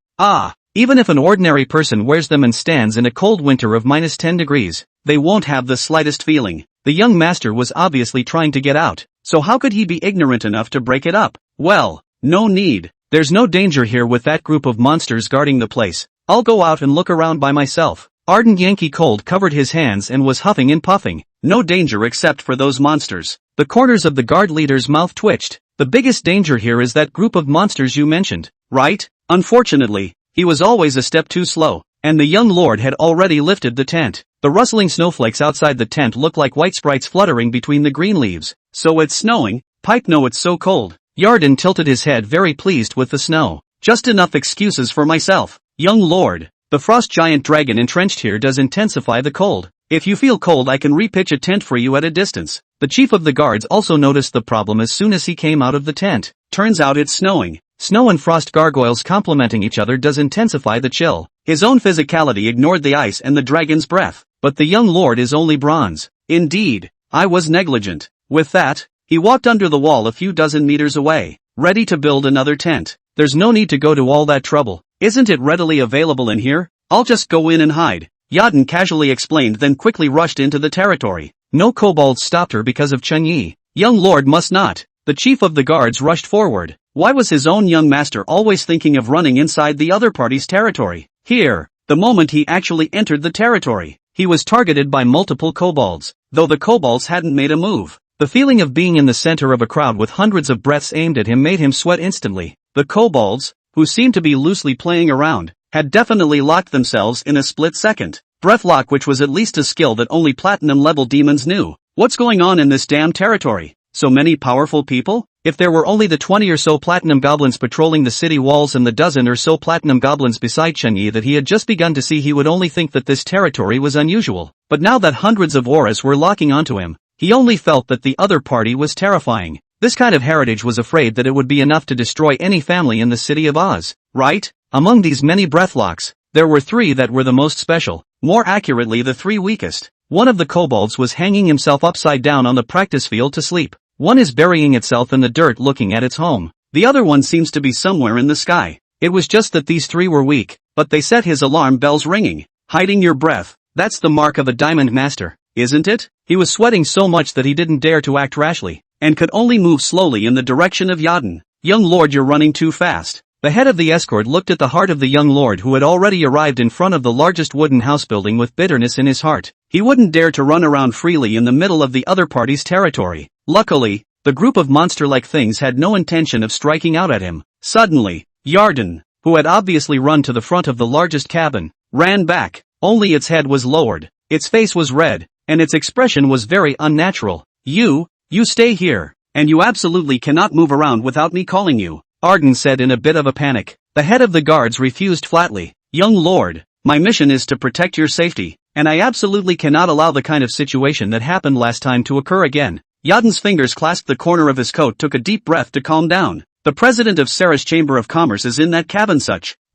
Even if an ordinary person wears them and stands in a cold winter of -10 degrees, they won't have the slightest feeling. The young master was obviously trying to get out, so how could he be ignorant enough to break it up? Well, no need. There's no danger here with that group of monsters guarding the place. I'll go out and look around by myself. Ardent Yankee Cold covered his hands and was huffing and puffing. No danger except for those monsters. The corners of the guard leader's mouth twitched. The biggest danger here is that group of monsters you mentioned, right? Unfortunately, he was always a step too slow, and the young lord had already lifted the tent. The rustling snowflakes outside the tent looked like white sprites fluttering between the green leaves. So it's snowing? Pipe, no, it's so cold. Yarden tilted his head, very pleased with the snow. Just enough excuses for myself. Young lord, the frost giant dragon entrenched here does intensify the cold. If you feel cold, I can repitch a tent for you at a distance. The chief of the guards also noticed the problem as soon as he came out of the tent. Turns out it's snowing. Snow and frost gargoyles complementing each other does intensify the chill. His own physicality ignored the ice and the dragon's breath. But the young lord is only bronze. Indeed, I was negligent. With that, he walked under the wall a few dozen meters away, ready to build another tent. There's no need to go to all that trouble. Isn't it readily available in here? I'll just go in and hide. Yadin casually explained, then quickly rushed into the territory. No kobolds stopped her because of Chen Yi. Young lord must not. The chief of the guards rushed forward. Why was his own young master always thinking of running inside the other party's territory? Here, the moment he actually entered the territory, he was targeted by multiple kobolds, though the kobolds hadn't made a move. The feeling of being in the center of a crowd with hundreds of breaths aimed at him made him sweat instantly. The kobolds, who seemed to be loosely playing around, had definitely locked themselves in a split second. Breathlock, which was at least a skill that only platinum-level demons knew. What's going on in this damn territory? So many powerful people? If there were only the 20 or so platinum goblins patrolling the city walls and the dozen or so platinum goblins beside Chen Yi that he had just begun to see, he would only think that this territory was unusual. But now that hundreds of auras were locking onto him, he only felt that the other party was terrifying. This kind of heritage was afraid that it would be enough to destroy any family in the city of Oz, right? Among these many breathlocks, there were three that were the most special, more accurately the three weakest. One of the kobolds was hanging himself upside down on the practice field to sleep. One is burying itself in the dirt looking at its home. The other one seems to be somewhere in the sky. It was just that these three were weak, but they set his alarm bells ringing. Hiding your breath, that's the mark of a diamond master, isn't it? He was sweating so much that he didn't dare to act rashly, and could only move slowly in the direction of Yadin. Young lord, you're running too fast. The head of the escort looked at the heart of the young lord who had already arrived in front of the largest wooden house building with bitterness in his heart. He wouldn't dare to run around freely in the middle of the other party's territory. Luckily, the group of monster-like things had no intention of striking out at him. Suddenly, Yarden, who had obviously run to the front of the largest cabin, ran back. Only its head was lowered, its face was red, and its expression was very unnatural. You stay here, and you absolutely cannot move around without me calling you, Arden said in a bit of a panic. The head of the guards refused flatly. Young lord, my mission is to protect your safety, and I absolutely cannot allow the kind of situation that happened last time to occur again. Yarden's fingers clasped the corner of his coat, took a deep breath to calm down. The president of Sarah's Chamber of Commerce is in that cabin.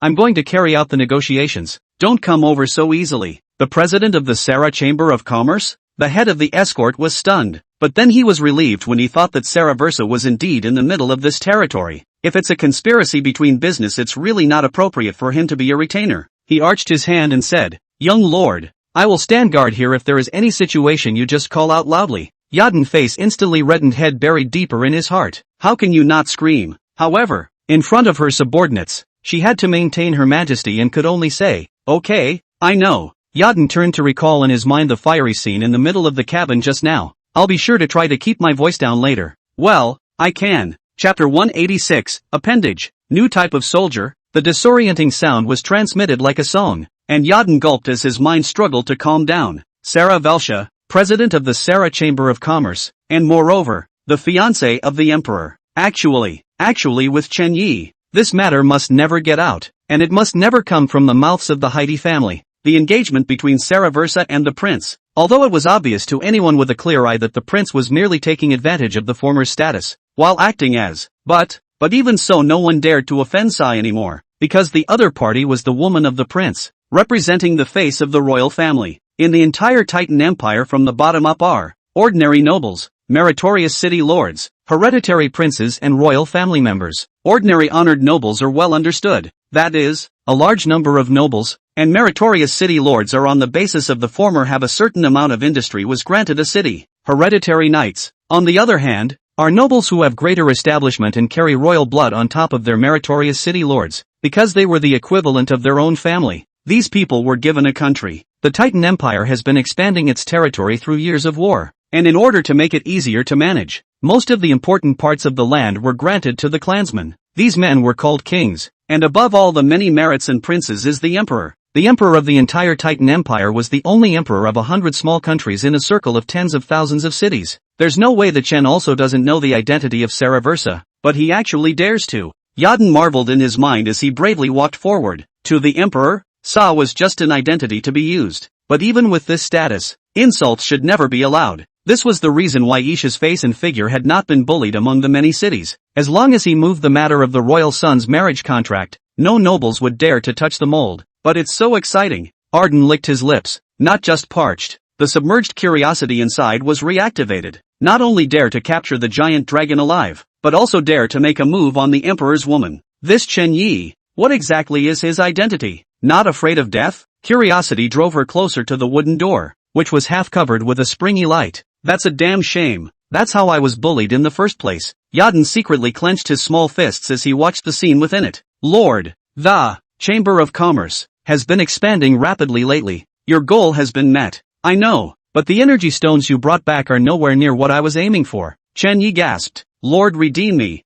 I'm going to carry out the negotiations. Don't come over so easily. The president of the Sarah Chamber of Commerce? The head of the escort was stunned, but then he was relieved when he thought that Sarah Versa was indeed in the middle of this territory. If it's a conspiracy between business, it's really not appropriate for him to be a retainer. He arched his hand and said, Young lord, I will stand guard here. If there is any situation, you just call out loudly. Yarden's face instantly reddened, head buried deeper in his heart. How can you not scream? However, in front of her subordinates, she had to maintain her majesty and could only say, okay, I know. Yarden turned to recall in his mind the fiery scene in the middle of the cabin just now. I'll be sure to try to keep my voice down later. Well, I can. Chapter 186, Appendage, New Type of Soldier. The disorienting sound was transmitted like a song, and Yarden gulped as his mind struggled to calm down. Sarah Velsha, president of the Sarah Chamber of Commerce, and moreover, the fiancé of the emperor. Actually with Chen Yi. This matter must never get out, and it must never come from the mouths of the Heidi family. The engagement between Sarah Versa and the prince. Although it was obvious to anyone with a clear eye that the prince was merely taking advantage of the former's status, while acting as, but even so no one dared to offend Sai anymore, because the other party was the woman of the prince, representing the face of the royal family. In the entire Titan Empire from the bottom up are ordinary nobles, meritorious city lords, hereditary princes and royal family members. Ordinary honored nobles are well understood, that is, a large number of nobles, and meritorious city lords are on the basis of the former have a certain amount of industry was granted a city. Hereditary knights, on the other hand, are nobles who have greater establishment and carry royal blood on top of their meritorious city lords, because they were the equivalent of their own family. These people were given a country. The Titan Empire has been expanding its territory through years of war, and in order to make it easier to manage, most of the important parts of the land were granted to the clansmen. These men were called kings, and above all the many merits and princes is the emperor. The emperor of the entire Titan Empire was the only emperor of 100 small countries in a circle of tens of thousands of cities. There's no way that Chen also doesn't know the identity of Sarah Versa, but he actually dares to. Yarden marveled in his mind as he bravely walked forward. To the emperor, Sa was just an identity to be used. But even with this status, insults should never be allowed. This was the reason why Isha's face and figure had not been bullied among the many cities. As long as he moved the matter of the royal son's marriage contract, no nobles would dare to touch the mold. But it's so exciting. Arden licked his lips, not just parched. The submerged curiosity inside was reactivated. Not only dare to capture the giant dragon alive, but also dare to make a move on the emperor's woman. This Chen Yi, what exactly is his identity? Not afraid of death? Curiosity drove her closer to the wooden door, which was half covered with a springy light. That's a damn shame. That's how I was bullied in the first place. Yarden secretly clenched his small fists as he watched the scene within it. Lord, the Chamber of Commerce has been expanding rapidly lately. Your goal has been met. I know, but the energy stones you brought back are nowhere near what I was aiming for. Chen Yi gasped. Lord, redeem me.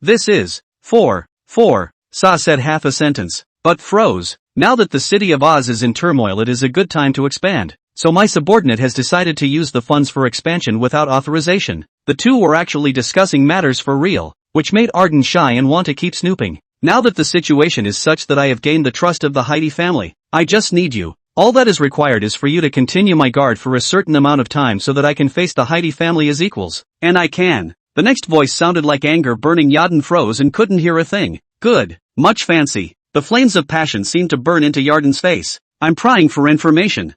This is, Sa said half a sentence, but froze. Now that the city of Oz is in turmoil, it is a good time to expand. So my subordinate has decided to use the funds for expansion without authorization. The two were actually discussing matters for real, which made Arden shy and want to keep snooping. Now that the situation is such that I have gained the trust of the Heidi family, I just need you. All that is required is for you to continue my guard for a certain amount of time so that I can face the Heidi family as equals. And I can. The next voice sounded like anger burning. Yarden froze and couldn't hear a thing. Good. Much fancy. The flames of passion seemed to burn into Yarden's face. I'm prying for information.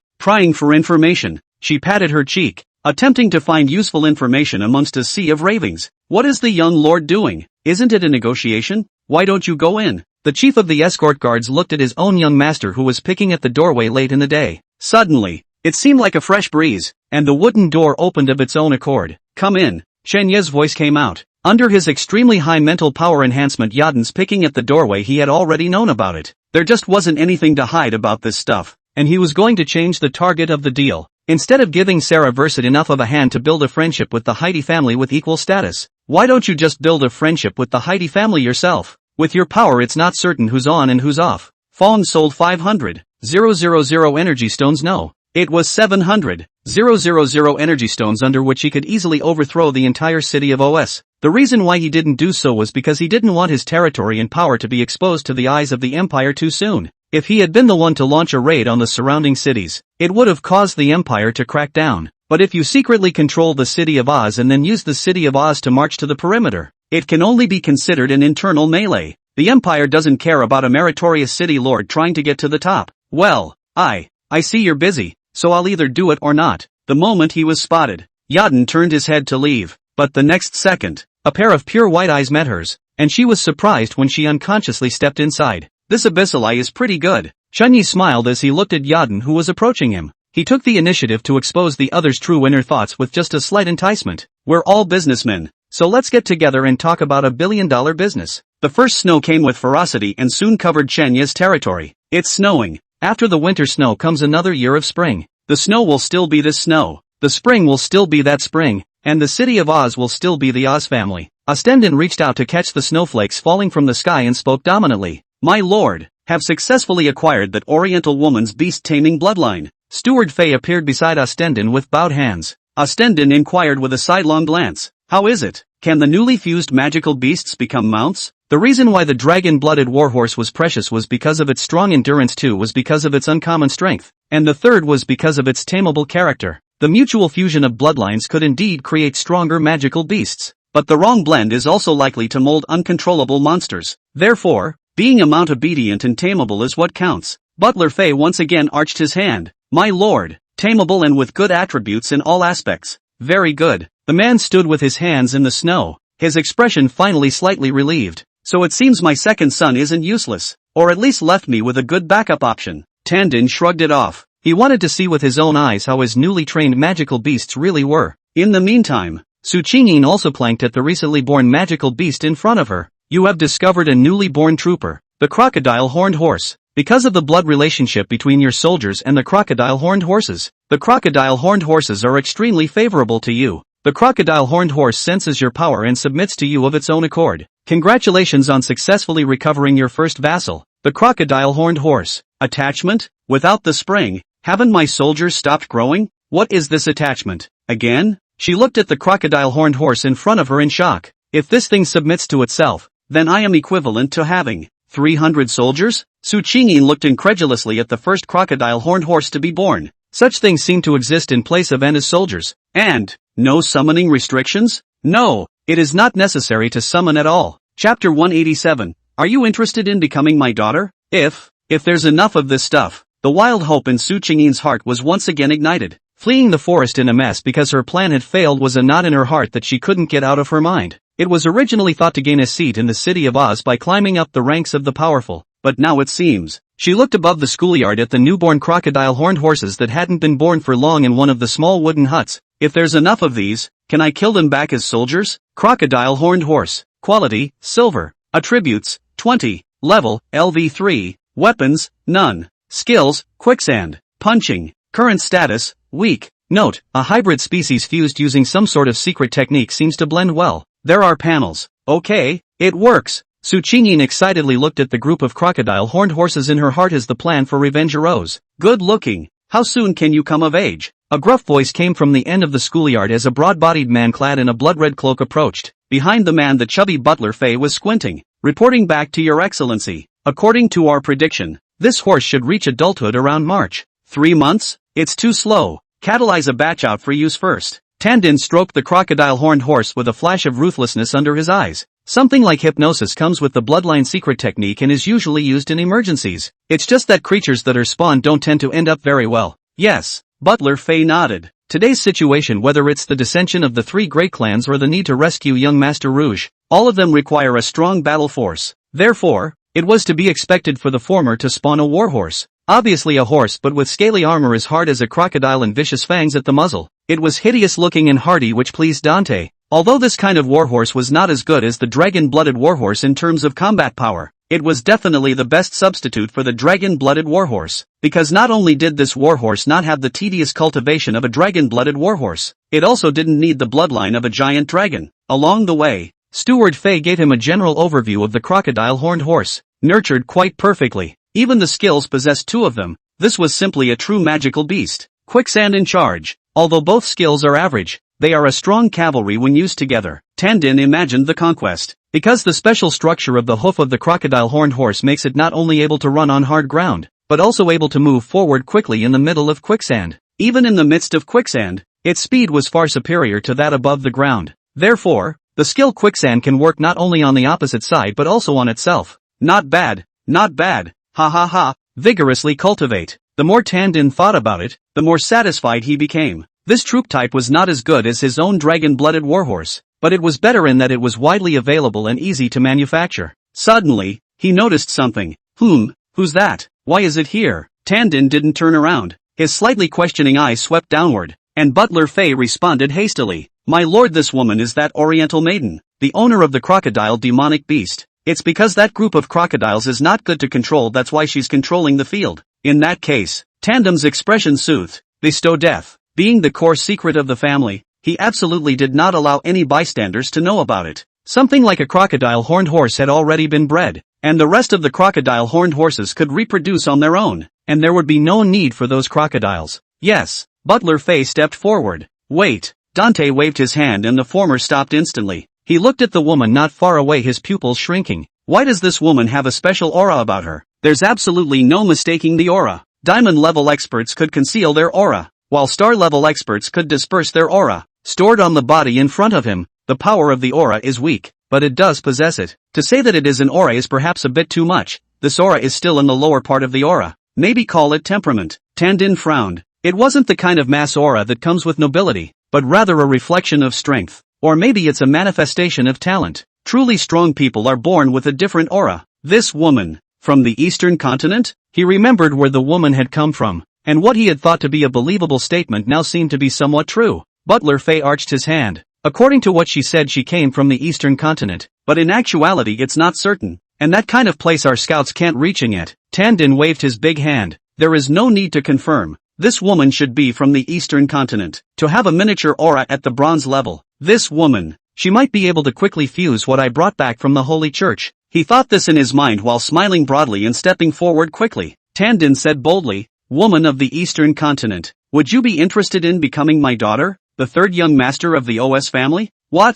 She patted her cheek, attempting to find useful information amongst a sea of ravings. What is the young lord doing? Isn't it a negotiation? Why don't you go in? The chief of the escort guards looked at his own young master who was picking at the doorway late in the day. Suddenly, it seemed like a fresh breeze, and the wooden door opened of its own accord. Come in. Chen Ye's voice came out. Under his extremely high mental power enhancement, Yadin's picking at the doorway, he had already known about it. There just wasn't anything to hide about this stuff, and he was going to change the target of the deal. Instead of giving Sarah Verset enough of a hand to build a friendship with the Heidi family with equal status, why don't you just build a friendship with the Heidi family yourself? With your power, it's not certain who's on and who's off. Fawn sold 500,000 energy stones. No, it was 700,000 energy stones, under which he could easily overthrow the entire city of OS. The reason why he didn't do so was because he didn't want his territory and power to be exposed to the eyes of the Empire too soon. If he had been the one to launch a raid on the surrounding cities, it would have caused the Empire to crack down. But if you secretly control the city of Oz and then use the city of Oz to march to the perimeter, it can only be considered an internal melee. The Empire doesn't care about a meritorious city lord trying to get to the top. Well, I see you're busy, so I'll either do it or not. The moment he was spotted, Yadin turned his head to leave, but the next second, a pair of pure white eyes met hers, and she was surprised when she unconsciously stepped inside. This abyssal eye is pretty good. Chunyi smiled as he looked at Yadin, who was approaching him. He took the initiative to expose the other's true inner thoughts with just a slight enticement. We're all businessmen, so let's get together and talk about $1 billion business. The first snow came with ferocity and soon covered Chenya's territory. It's snowing. After the winter snow comes another year of spring. The snow will still be this snow. The spring will still be that spring, and the city of Oz will still be the Oz family. Ostendon reached out to catch the snowflakes falling from the sky and spoke dominantly. My lord, have successfully acquired that Oriental woman's beast-taming bloodline. Steward Fei appeared beside Ostendon with bowed hands. Ostendon inquired with a sidelong glance. How is it? Can the newly fused magical beasts become mounts? The reason why the dragon-blooded warhorse was precious was because of its strong endurance, two was because of its uncommon strength, and the third was because of its tameable character. The mutual fusion of bloodlines could indeed create stronger magical beasts, but the wrong blend is also likely to mold uncontrollable monsters. Therefore, being a mount obedient and tameable is what counts. Butler Fei once again arched his hand. My lord, tameable and with good attributes in all aspects. Very good. The man stood with his hands in the snow, his expression finally slightly relieved. So it seems my second son isn't useless, or at least left me with a good backup option. Tandin shrugged it off. He wanted to see with his own eyes how his newly trained magical beasts really were. In the meantime, Su Qingyin also planked at the recently born magical beast in front of her. You have discovered a newly born trooper, the crocodile horned horse. Because of the blood relationship between your soldiers and the crocodile horned horses, the crocodile horned horses are extremely favorable to you. The crocodile horned horse senses your power and submits to you of its own accord. Congratulations on successfully recovering your first vassal, the crocodile horned horse. Attachment? Without the spring, haven't my soldiers stopped growing? What is this attachment? Again? She looked at the crocodile horned horse in front of her in shock. If this thing submits to itself, then I am equivalent to having 300 soldiers? Su Qingyin looked incredulously at the first crocodile horned horse to be born. Such things seem to exist in place of Enna's soldiers. And, no summoning restrictions? No, it is not necessary to summon at all. Chapter 187. Are you interested in becoming my daughter? If there's enough of this stuff. The wild hope in Su Qingyin's heart was once again ignited. Fleeing the forest in a mess because her plan had failed was a knot in her heart that she couldn't get out of her mind. It was originally thought to gain a seat in the city of Oz by climbing up the ranks of the powerful, but now it seems. She looked above the schoolyard at the newborn crocodile horned horses that hadn't been born for long in one of the small wooden huts. If there's enough of these, can I kill them back as soldiers? Crocodile horned horse. Quality, silver. Attributes, 20. Level, LV3. Weapons, none. Skills, quicksand. Punching. Current status, weak. Note, a hybrid species fused using some sort of secret technique seems to blend well. There are panels. Okay, it works. Su Qingyin excitedly looked at the group of crocodile horned horses in her heart as the plan for revenge arose. Good looking. How soon can you come of age? A gruff voice came from the end of the schoolyard as a broad-bodied man clad in a blood-red cloak approached. Behind the man the chubby Butler Fei was squinting. Reporting back to your excellency. According to our prediction, this horse should reach adulthood around March. 3 months? It's too slow. Catalyze a batch out for use first. Tandin stroked the crocodile horned horse with a flash of ruthlessness under his eyes. Something like hypnosis comes with the bloodline secret technique and is usually used in emergencies. It's just that creatures that are spawned don't tend to end up very well. Yes, Butler Fei nodded. Today's situation, whether it's the dissension of the 3 great clans or the need to rescue young Master Rouge, all of them require a strong battle force. Therefore, it was to be expected for the former to spawn a warhorse. Obviously a horse but with scaly armor as hard as a crocodile and vicious fangs at the muzzle. It was hideous looking and hardy, which pleased Dante. Although this kind of warhorse was not as good as the dragon-blooded warhorse in terms of combat power, it was definitely the best substitute for the dragon-blooded warhorse, because not only did this warhorse not have the tedious cultivation of a dragon-blooded warhorse, it also didn't need the bloodline of a giant dragon. Along the way, Steward Fei gave him a general overview of the crocodile-horned horse, nurtured quite perfectly. Even the skills possessed two of them. This was simply a true magical beast. Quicksand in charge. Although both skills are average, they are a strong cavalry when used together. Tandin imagined the conquest. Because the special structure of the hoof of the crocodile-horned horse makes it not only able to run on hard ground, but also able to move forward quickly in the middle of quicksand. Even in the midst of quicksand, its speed was far superior to that above the ground. Therefore, the skill quicksand can work not only on the opposite side but also on itself. Not bad, not bad, ha ha ha. Vigorously cultivate. The more Tandin thought about it, the more satisfied he became. This troop type was not as good as his own dragon-blooded warhorse, but it was better in that it was widely available and easy to manufacture. Suddenly, he noticed something. Who's that? Why is it here? Tandin didn't turn around. His slightly questioning eyes swept downward, and Butler Fei responded hastily. My lord, this woman is that Oriental maiden, the owner of the crocodile demonic beast. It's because that group of crocodiles is not good to control, that's why she's controlling the field. In that case, Tandem's expression soothed. Bestow death. Being the core secret of the family, he absolutely did not allow any bystanders to know about it. Something like a crocodile-horned horse had already been bred, and the rest of the crocodile-horned horses could reproduce on their own, and there would be no need for those crocodiles. Yes, Butler Fei stepped forward. Wait. Dante waved his hand and the former stopped instantly. He looked at the woman not far away, his pupils shrinking. Why does this woman have a special aura about her? There's absolutely no mistaking the aura. Diamond-level experts could conceal their aura, while star-level experts could disperse their aura. Stored on the body in front of him, the power of the aura is weak, but it does possess it. To say that it is an aura is perhaps a bit too much. This aura is still in the lower part of the aura. Maybe call it temperament. Tandin frowned. It wasn't the kind of mass aura that comes with nobility, but rather a reflection of strength. Or maybe it's a manifestation of talent. Truly strong people are born with a different aura. This woman, from the Eastern continent? He remembered where the woman had come from, and what he had thought to be a believable statement now seemed to be somewhat true. Butler Fei arched his hand. According to what she said, she came from the Eastern continent, but in actuality it's not certain, and that kind of place our scouts can't reach yet. Tandin waved his big hand. There is no need to confirm. This woman should be from the Eastern continent. To have a miniature aura at the bronze level. This woman, she might be able to quickly fuse what I brought back from the Holy Church. He thought this in his mind while smiling broadly and stepping forward quickly. Tandin said boldly, Woman of the Eastern continent, would you be interested in becoming my daughter, the third young master of the OS family? What?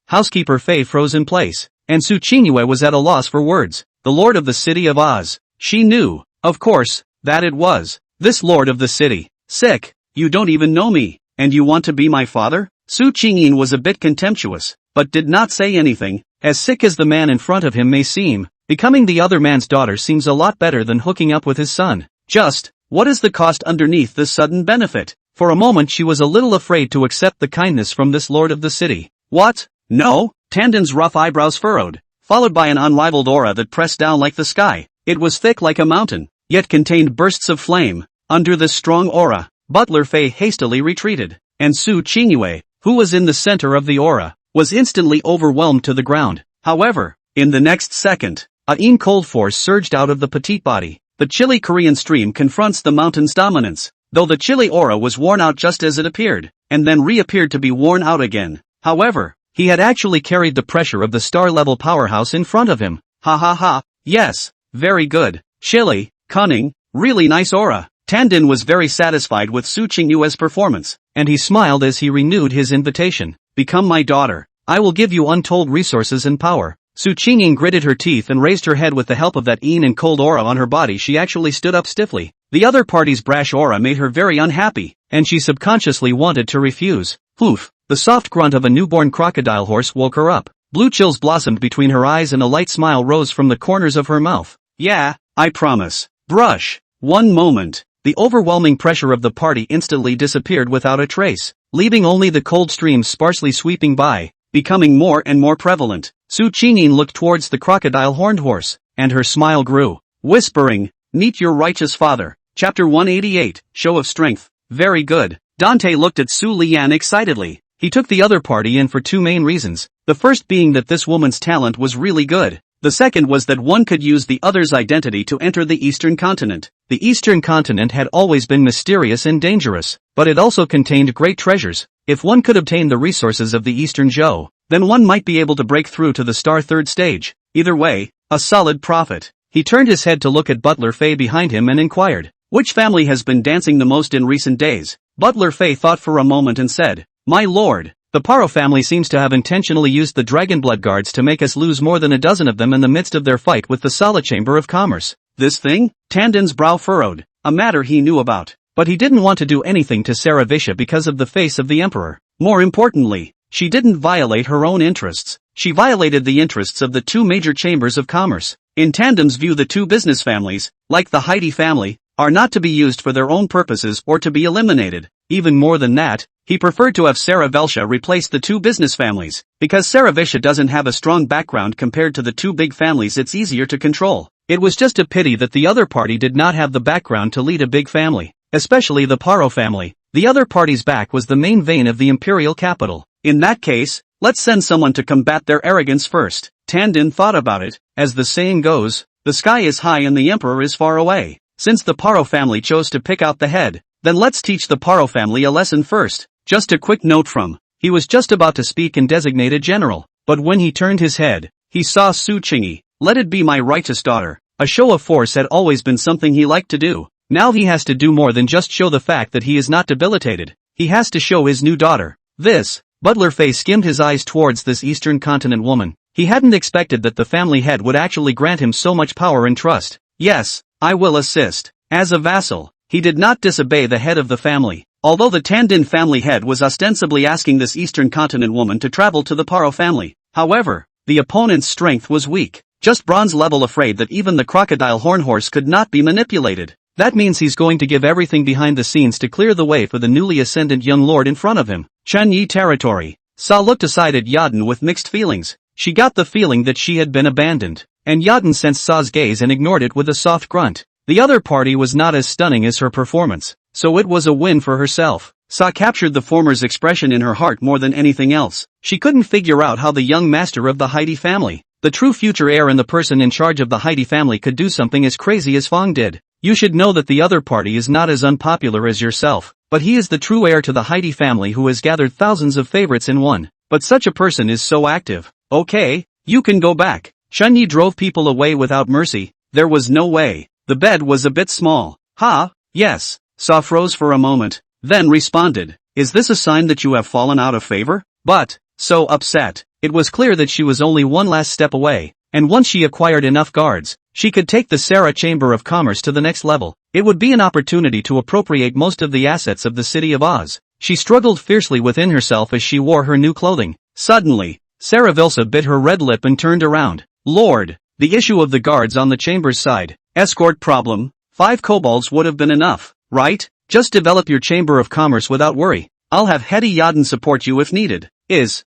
Housekeeper Fei froze in place, and Su Qingyue was at a loss for words. The Lord of the City of Oz. She knew, of course, that it was this Lord of the City. Sick, you don't even know me, and you want to be my father? Su Qingyin was a bit contemptuous, but did not say anything. As sick as the man in front of him may seem, becoming the other man's daughter seems a lot better than hooking up with his son. Just, what is the cost underneath this sudden benefit? For a moment she was a little afraid to accept the kindness from this lord of the city. What? No? Tandin's rough eyebrows furrowed, followed by an unrivaled aura that pressed down like the sky. It was thick like a mountain, yet contained bursts of flame. Under this strong aura, Butler Fei hastily retreated, and Su Qingyue, who was in the center of the aura, was instantly overwhelmed to the ground. However, in the next second, a cold force surged out of the petite body. The chilly Korean stream confronts the mountain's dominance, though the chilly aura was worn out just as it appeared, and then reappeared to be worn out again. However, he had actually carried the pressure of the star-level powerhouse in front of him. Ha ha ha, yes, very good, chilly, cunning, really nice aura. Tandin was very satisfied with Su Qingyue's performance, and he smiled as he renewed his invitation. Become my daughter. I will give you untold resources and power. Su Qingyin gritted her teeth and raised her head with the help of that and cold aura on her body. She actually stood up stiffly. The other party's brash aura made her very unhappy, and she subconsciously wanted to refuse. Poof! The soft grunt of a newborn crocodile horse woke her up. Blue chills blossomed between her eyes and a light smile rose from the corners of her mouth. Yeah, I promise. Brush. One moment. The overwhelming pressure of the party instantly disappeared without a trace, leaving only the cold stream sparsely sweeping by, becoming more and more prevalent. Su Qingyin looked towards the crocodile-horned horse, and her smile grew, whispering, Meet your righteous father. Chapter 188, Show of Strength. Very good. Dante looked at Su Lian excitedly. He took the other party in for two main reasons, the first being that this woman's talent was really good. The second was that one could use the other's identity to enter the Eastern continent. The Eastern continent had always been mysterious and dangerous, but it also contained great treasures. If one could obtain the resources of the Eastern Zhou, then one might be able to break through to the Star Third Stage. Either way, a solid profit. He turned his head to look at Butler Fei behind him and inquired, "Which family has been dancing the most in recent days?" Butler Fei thought for a moment and said, "My lord, the Paro family seems to have intentionally used the Dragonblood guards to make us lose more than a dozen of them in the midst of their fight with the Sala Chamber of Commerce." This thing? Tandon's brow furrowed, a matter he knew about, but he didn't want to do anything to Saravisha because of the face of the emperor. More importantly, she didn't violate her own interests, she violated the interests of the two major chambers of commerce. In Tandem's view, the two business families, like the Heidi family, are not to be used for their own purposes or to be eliminated. Even more than that, he preferred to have Saravisha replace the two business families, because Saravisha doesn't have a strong background compared to the two big families. It's easier to control. It was just a pity that the other party did not have the background to lead a big family, especially the Paro family. The other party's back was the main vein of the imperial capital. In that case, let's send someone to combat their arrogance first. Tandon thought about it. As the saying goes, the sky is high and the emperor is far away. Since the Paro family chose to pick out the head, then let's teach the Paro family a lesson first. Just a quick note from, he was just about to speak and designate a general, but when he turned his head, he saw Su Qingyi. Let it be my righteous daughter. A show of force had always been something he liked to do. Now he has to do more than just show the fact that he is not debilitated. He has to show his new daughter. This, Butler Fei skimmed his eyes towards this Eastern continent woman. He hadn't expected that the family head would actually grant him so much power and trust. Yes, I will assist. As a vassal, he did not disobey the head of the family. Although the Tandon family head was ostensibly asking this Eastern continent woman to travel to the Paro family, however, the opponent's strength was weak. Just bronze level, afraid that even the crocodile hornhorse could not be manipulated. That means he's going to give everything behind the scenes to clear the way for the newly ascendant young lord in front of him. Chunyi territory. Sa looked aside at Yadin with mixed feelings. She got the feeling that she had been abandoned, and Yadin sensed Sa's gaze and ignored it with a soft grunt. The other party was not as stunning as her performance, so it was a win for herself. Sa captured the former's expression in her heart more than anything else. She couldn't figure out how the young master of the Heidi family, the true future heir and the person in charge of the Heidi family, could do something as crazy as Fong did. You should know that the other party is not as unpopular as yourself, but he is the true heir to the Heidi family who has gathered thousands of favorites in one. But such a person is so active. Okay, you can go back. Chunyi drove people away without mercy. There was no way. The bed was a bit small. Ha, yes. Sa froze for a moment, then responded, "Is this a sign that you have fallen out of favor?" But, so upset. It was clear that she was only one last step away, and once she acquired enough guards, she could take the Sarah Chamber of Commerce to the next level. It would be an opportunity to appropriate most of the assets of the city of Oz. She struggled fiercely within herself as she wore her new clothing. Suddenly, Saravilsa bit her red lip and turned around. "Lord, the issue of the guards on the chamber's side. Escort problem. 5 kobolds would have been enough, right? Just develop your Chamber of Commerce without worry. I'll have Hedi Yadin support you if needed."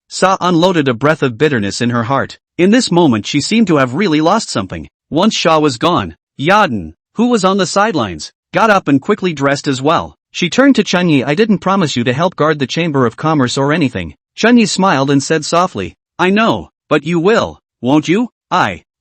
Sa unloaded a breath of bitterness in her heart. In this moment she seemed to have really lost something. Once Shaw was gone, Yadin, who was on the sidelines, got up and quickly dressed as well. She turned to Chunyi. "I didn't promise you to help guard the Chamber of Commerce or anything." Chunyi smiled and said softly, "I know, but you will, won't you?"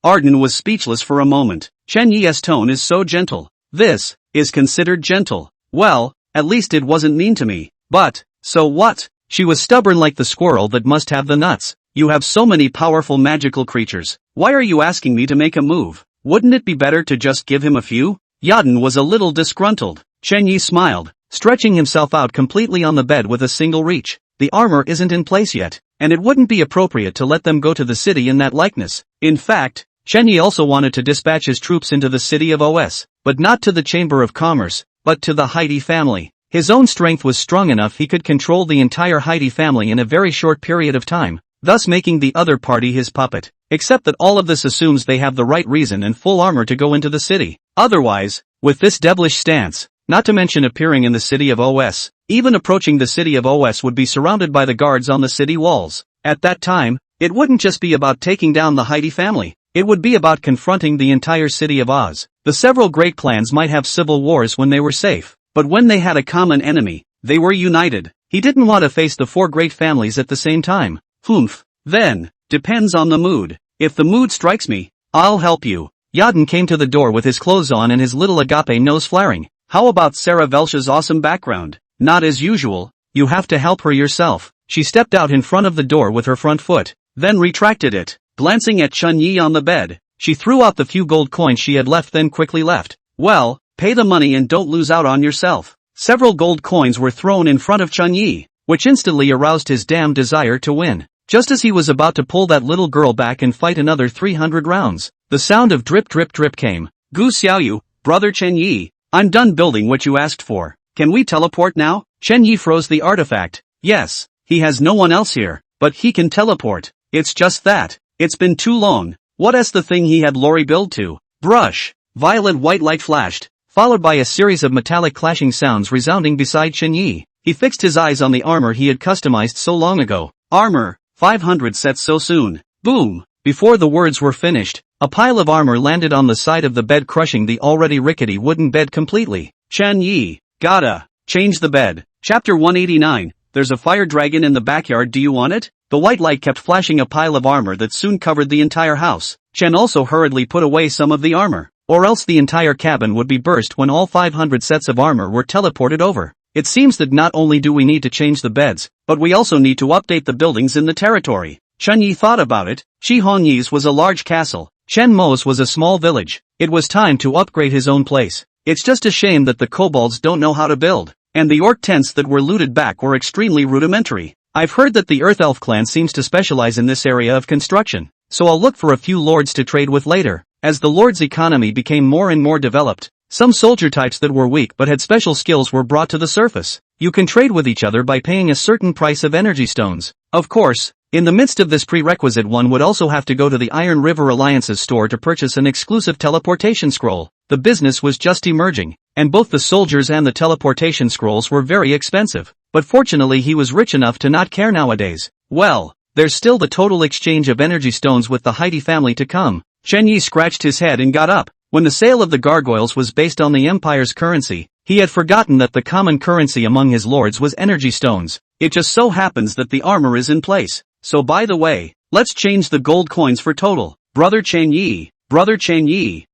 Arden was speechless for a moment. Chunyi's tone is so gentle. This is considered gentle. Well, at least it wasn't mean to me. But, so what? She was stubborn like the squirrel that must have the nuts. "You have so many powerful magical creatures. Why are you asking me to make a move? Wouldn't it be better to just give him a few?" Yadin was a little disgruntled. Chunyi smiled, stretching himself out completely on the bed with a single reach. "The armor isn't in place yet, and it wouldn't be appropriate to let them go to the city in that likeness." In fact, Chunyi also wanted to dispatch his troops into the city of Os, but not to the Chamber of Commerce, but to the Heidi family. His own strength was strong enough he could control the entire Heidi family in a very short period of time, thus making the other party his puppet. Except that all of this assumes they have the right reason and full armor to go into the city. Otherwise, with this devilish stance, not to mention appearing in the city of Os, even approaching the city of Os would be surrounded by the guards on the city walls. At that time, it wouldn't just be about taking down the Heidi family. It would be about confronting the entire city of Oz. The several great clans might have civil wars when they were safe, but when they had a common enemy, they were united. He didn't want to face the 4 great families at the same time. Humph. Then, depends on the mood. If the mood strikes me, I'll help you. Yadin came to the door with his clothes on and his little agape nose flaring. How about Sarah Velsh's awesome background? Not as usual, you have to help her yourself. She stepped out in front of the door with her front foot, then retracted it. Glancing at Chun-Yi on the bed, she threw out the few gold coins she had left then quickly left. Well, pay the money and don't lose out on yourself. Several gold coins were thrown in front of Chun-Yi, which instantly aroused his damn desire to win. Just as he was about to pull that little girl back and fight another 300 rounds, the sound of drip drip drip came. Gu Xiaoyu, brother Chen-Yi, I'm done building what you asked for. Can we teleport now? Chen-Yi froze the artifact. Yes, he has no one else here, but he can teleport. It's just that. It's been too long. What is the thing he had Lori build to? Brush. Violet white light flashed, followed by a series of metallic clashing sounds resounding beside Chen-Yi. He fixed his eyes on the armor he had customized so long ago. Armor, 500 sets so soon. Boom. Before the words were finished, a pile of armor landed on the side of the bed, crushing the already rickety wooden bed completely. Chen-Yi, gotta change the bed. Chapter 189, there's a fire dragon in the backyard, do you want it? The white light kept flashing a pile of armor that soon covered the entire house. Chen also hurriedly put away some of the armor, or else the entire cabin would be burst when all 500 sets of armor were teleported over. It seems that not only do we need to change the beds, but we also need to update the buildings in the territory. Chen-Yi thought about it. Shi Hongyi's was a large castle. Chen Mo's was a small village. It was time to upgrade his own place. It's just a shame that the kobolds don't know how to build, and the orc tents that were looted back were extremely rudimentary. I've heard that the Earth Elf clan seems to specialize in this area of construction, so I'll look for a few lords to trade with later. As the lord's economy became more and more developed, some soldier types that were weak but had special skills were brought to the surface. You can trade with each other by paying a certain price of energy stones. Of course, in the midst of this prerequisite, one would also have to go to the Iron River Alliance's store to purchase an exclusive teleportation scroll. The business was just emerging, and both the soldiers and the teleportation scrolls were very expensive. But fortunately he was rich enough to not care nowadays. Well, there's still the total exchange of energy stones with the Heidi family to come. Chen-Yi scratched his head and got up. When the sale of the gargoyles was based on the Empire's currency, he had forgotten that the common currency among his lords was energy stones. It just so happens that the armor is in place. So by the way, let's change the gold coins for total. Brother Chen-Yi,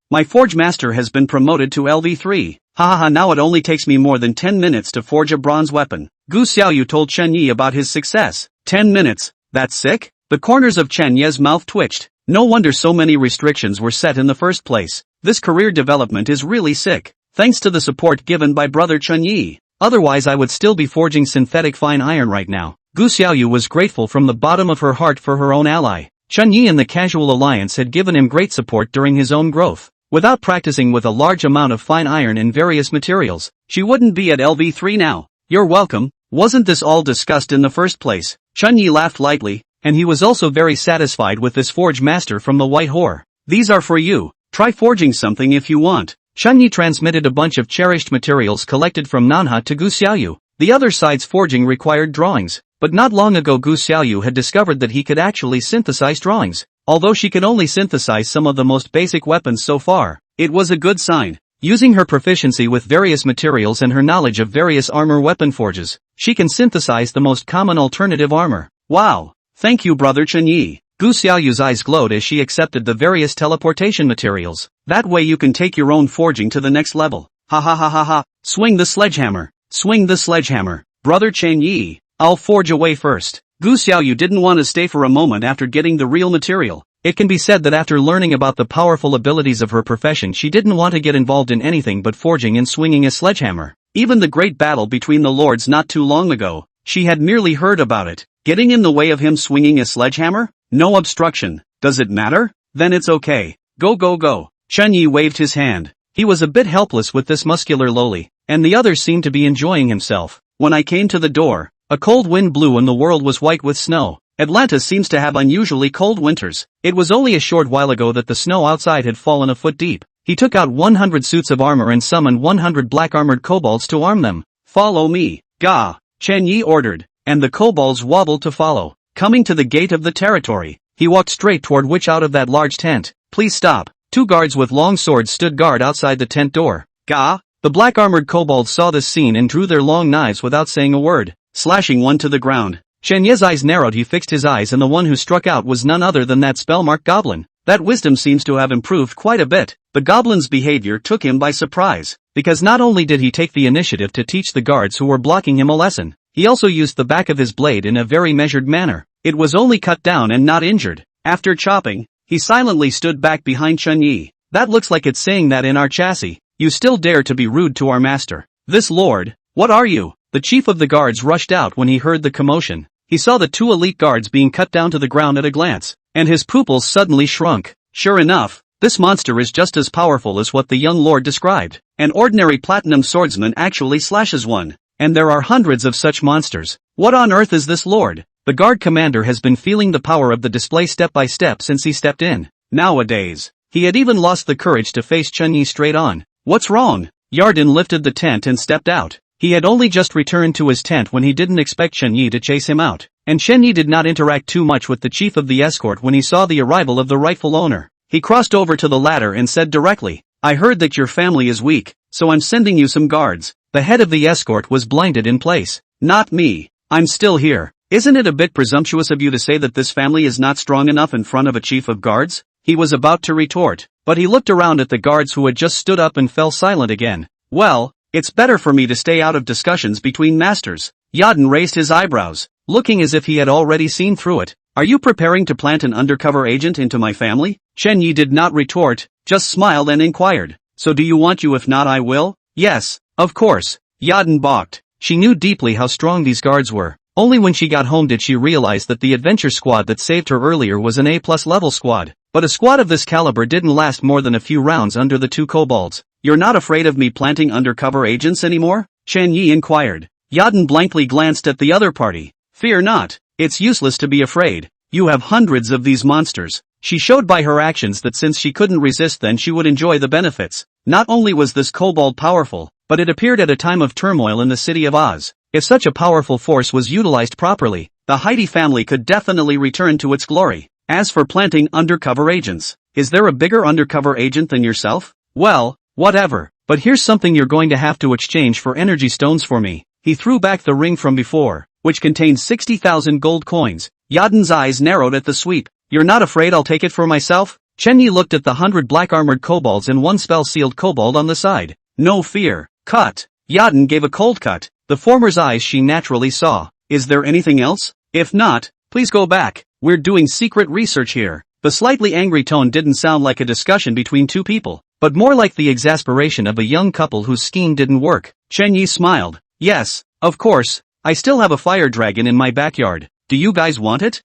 my forge master has been promoted to LV3. Hahaha, now it only takes me more than 10 minutes to forge a bronze weapon. Gu Xiaoyu told Chen-Yi about his success. 10 minutes? That's sick? The corners of Chen-Yi's mouth twitched. No wonder so many restrictions were set in the first place. This career development is really sick, thanks to the support given by brother Chen-Yi. Otherwise I would still be forging synthetic fine iron right now. Gu Xiaoyu was grateful from the bottom of her heart for her own ally. Chen-Yi and the Casual Alliance had given him great support during his own growth. Without practicing with a large amount of fine iron and various materials, she wouldn't be at LV3 now. You're welcome. Wasn't this all discussed in the first place? Chen-Yi laughed lightly, and he was also very satisfied with this forge master from the White Whore. These are for you. Try forging something if you want. Chen-Yi transmitted a bunch of cherished materials collected from Manhwa to Gu Xiaoyu. The other side's forging required drawings, but not long ago Gu Xiaoyu had discovered that he could actually synthesize drawings. Although she could only synthesize some of the most basic weapons so far, it was a good sign. Using her proficiency with various materials and her knowledge of various armor weapon forges, she can synthesize the most common alternative armor. Wow! Thank you, brother Chen-Yi. Gu Xiaoyu's eyes glowed as she accepted the various teleportation materials. That way you can take your own forging to the next level. Ha ha ha ha ha. Swing the sledgehammer. Swing the sledgehammer. Brother Chen-Yi, I'll forge away first. Gu Xiaoyu didn't want to stay for a moment after getting the real material. It can be said that after learning about the powerful abilities of her profession, she didn't want to get involved in anything but forging and swinging a sledgehammer. Even the great battle between the lords not too long ago, she had merely heard about it. Getting in the way of him swinging a sledgehammer? No obstruction. Does it matter? Then it's okay. Go go go. Chen-Yi waved his hand. He was a bit helpless with this muscular loli, and the others seemed to be enjoying himself. When I came to the door, a cold wind blew and the world was white with snow. Atlantis seems to have unusually cold winters. It was only a short while ago that the snow outside had fallen a foot deep. He took out 100 suits of armor and summoned 100 black-armored kobolds to arm them. Follow me. Ga! Chen-Yi ordered, and the kobolds wobbled to follow. Coming to the gate of the territory, he walked straight toward which out of that large tent. Please stop. 2 guards with long swords stood guard outside the tent door. Ga! The black-armored kobolds saw this scene and drew their long knives without saying a word. slashing one to the ground. Chen Ye's eyes narrowed. He fixed his eyes, and the one who struck out was none other than that spell-marked goblin. That wisdom seems to have improved quite a bit. The goblin's behavior took him by surprise, because not only did he take the initiative to teach the guards who were blocking him a lesson, he also used the back of his blade in a very measured manner. It was only cut down and not injured. After chopping, he silently stood back behind Chen Yi. That looks like it's saying that in our chassis, you still dare to be rude to our master. This lord, what are you? The chief of the guards rushed out when he heard the commotion. He saw the two elite guards being cut down to the ground at a glance, and his pupils suddenly shrunk. Sure enough, this monster is just as powerful as what the young lord described. An ordinary platinum swordsman actually slashes one, and there are hundreds of such monsters. What on earth is this lord? The guard commander has been feeling the power of the display step by step since he stepped in. Nowadays, he had even lost the courage to face Chen Yi straight on. What's wrong? Yarden lifted the tent and stepped out. He had only just returned to his tent when he didn't expect Chen Yi to chase him out, and Chen Yi did not interact too much with the chief of the escort when he saw the arrival of the rightful owner. He crossed over to the latter and said directly, I heard that your family is weak, so I'm sending you some guards. The head of the escort was blinded in place. Not me. I'm still here. Isn't it a bit presumptuous of you to say that this family is not strong enough in front of a chief of guards? He was about to retort, but he looked around at the guards who had just stood up and fell silent again. Well, it's better for me to stay out of discussions between masters. Yarden raised his eyebrows, looking as if he had already seen through it. Are you preparing to plant an undercover agent into my family? Chen Yi did not retort, just smiled and inquired. So do you want you? If not, I will? Yes, of course. Yarden balked. She knew deeply how strong these guards were. Only when she got home did she realize that the adventure squad that saved her earlier was an A+ level squad. But a squad of this caliber didn't last more than a few rounds under the two kobolds. You're not afraid of me planting undercover agents anymore? Chen Yi inquired. Yarden blankly glanced at the other party. Fear not. It's useless to be afraid. You have hundreds of these monsters. She showed by her actions that since she couldn't resist, then she would enjoy the benefits. Not only was this kobold powerful, but it appeared at a time of turmoil in the city of Oz. If such a powerful force was utilized properly, the Heidi family could definitely return to its glory. As for planting undercover agents, is there a bigger undercover agent than yourself? Well, whatever, but here's something you're going to have to exchange for energy stones for me. He threw back the ring from before, which contained 60,000 gold coins. Yarden's eyes narrowed at the sweep. You're not afraid I'll take it for myself? Chen Yi looked at the 100 black-armored kobolds and one spell-sealed kobold on the side. No fear. Cut. Yarden gave a cold cut. The former's eyes she naturally saw. Is there anything else? If not, please go back. We're doing secret research here. The slightly angry tone didn't sound like a discussion between two people, but more like the exasperation of a young couple whose scheme didn't work. Chen Yi smiled. Yes, of course. I still have a fire dragon in my backyard. Do you guys want it?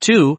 Two.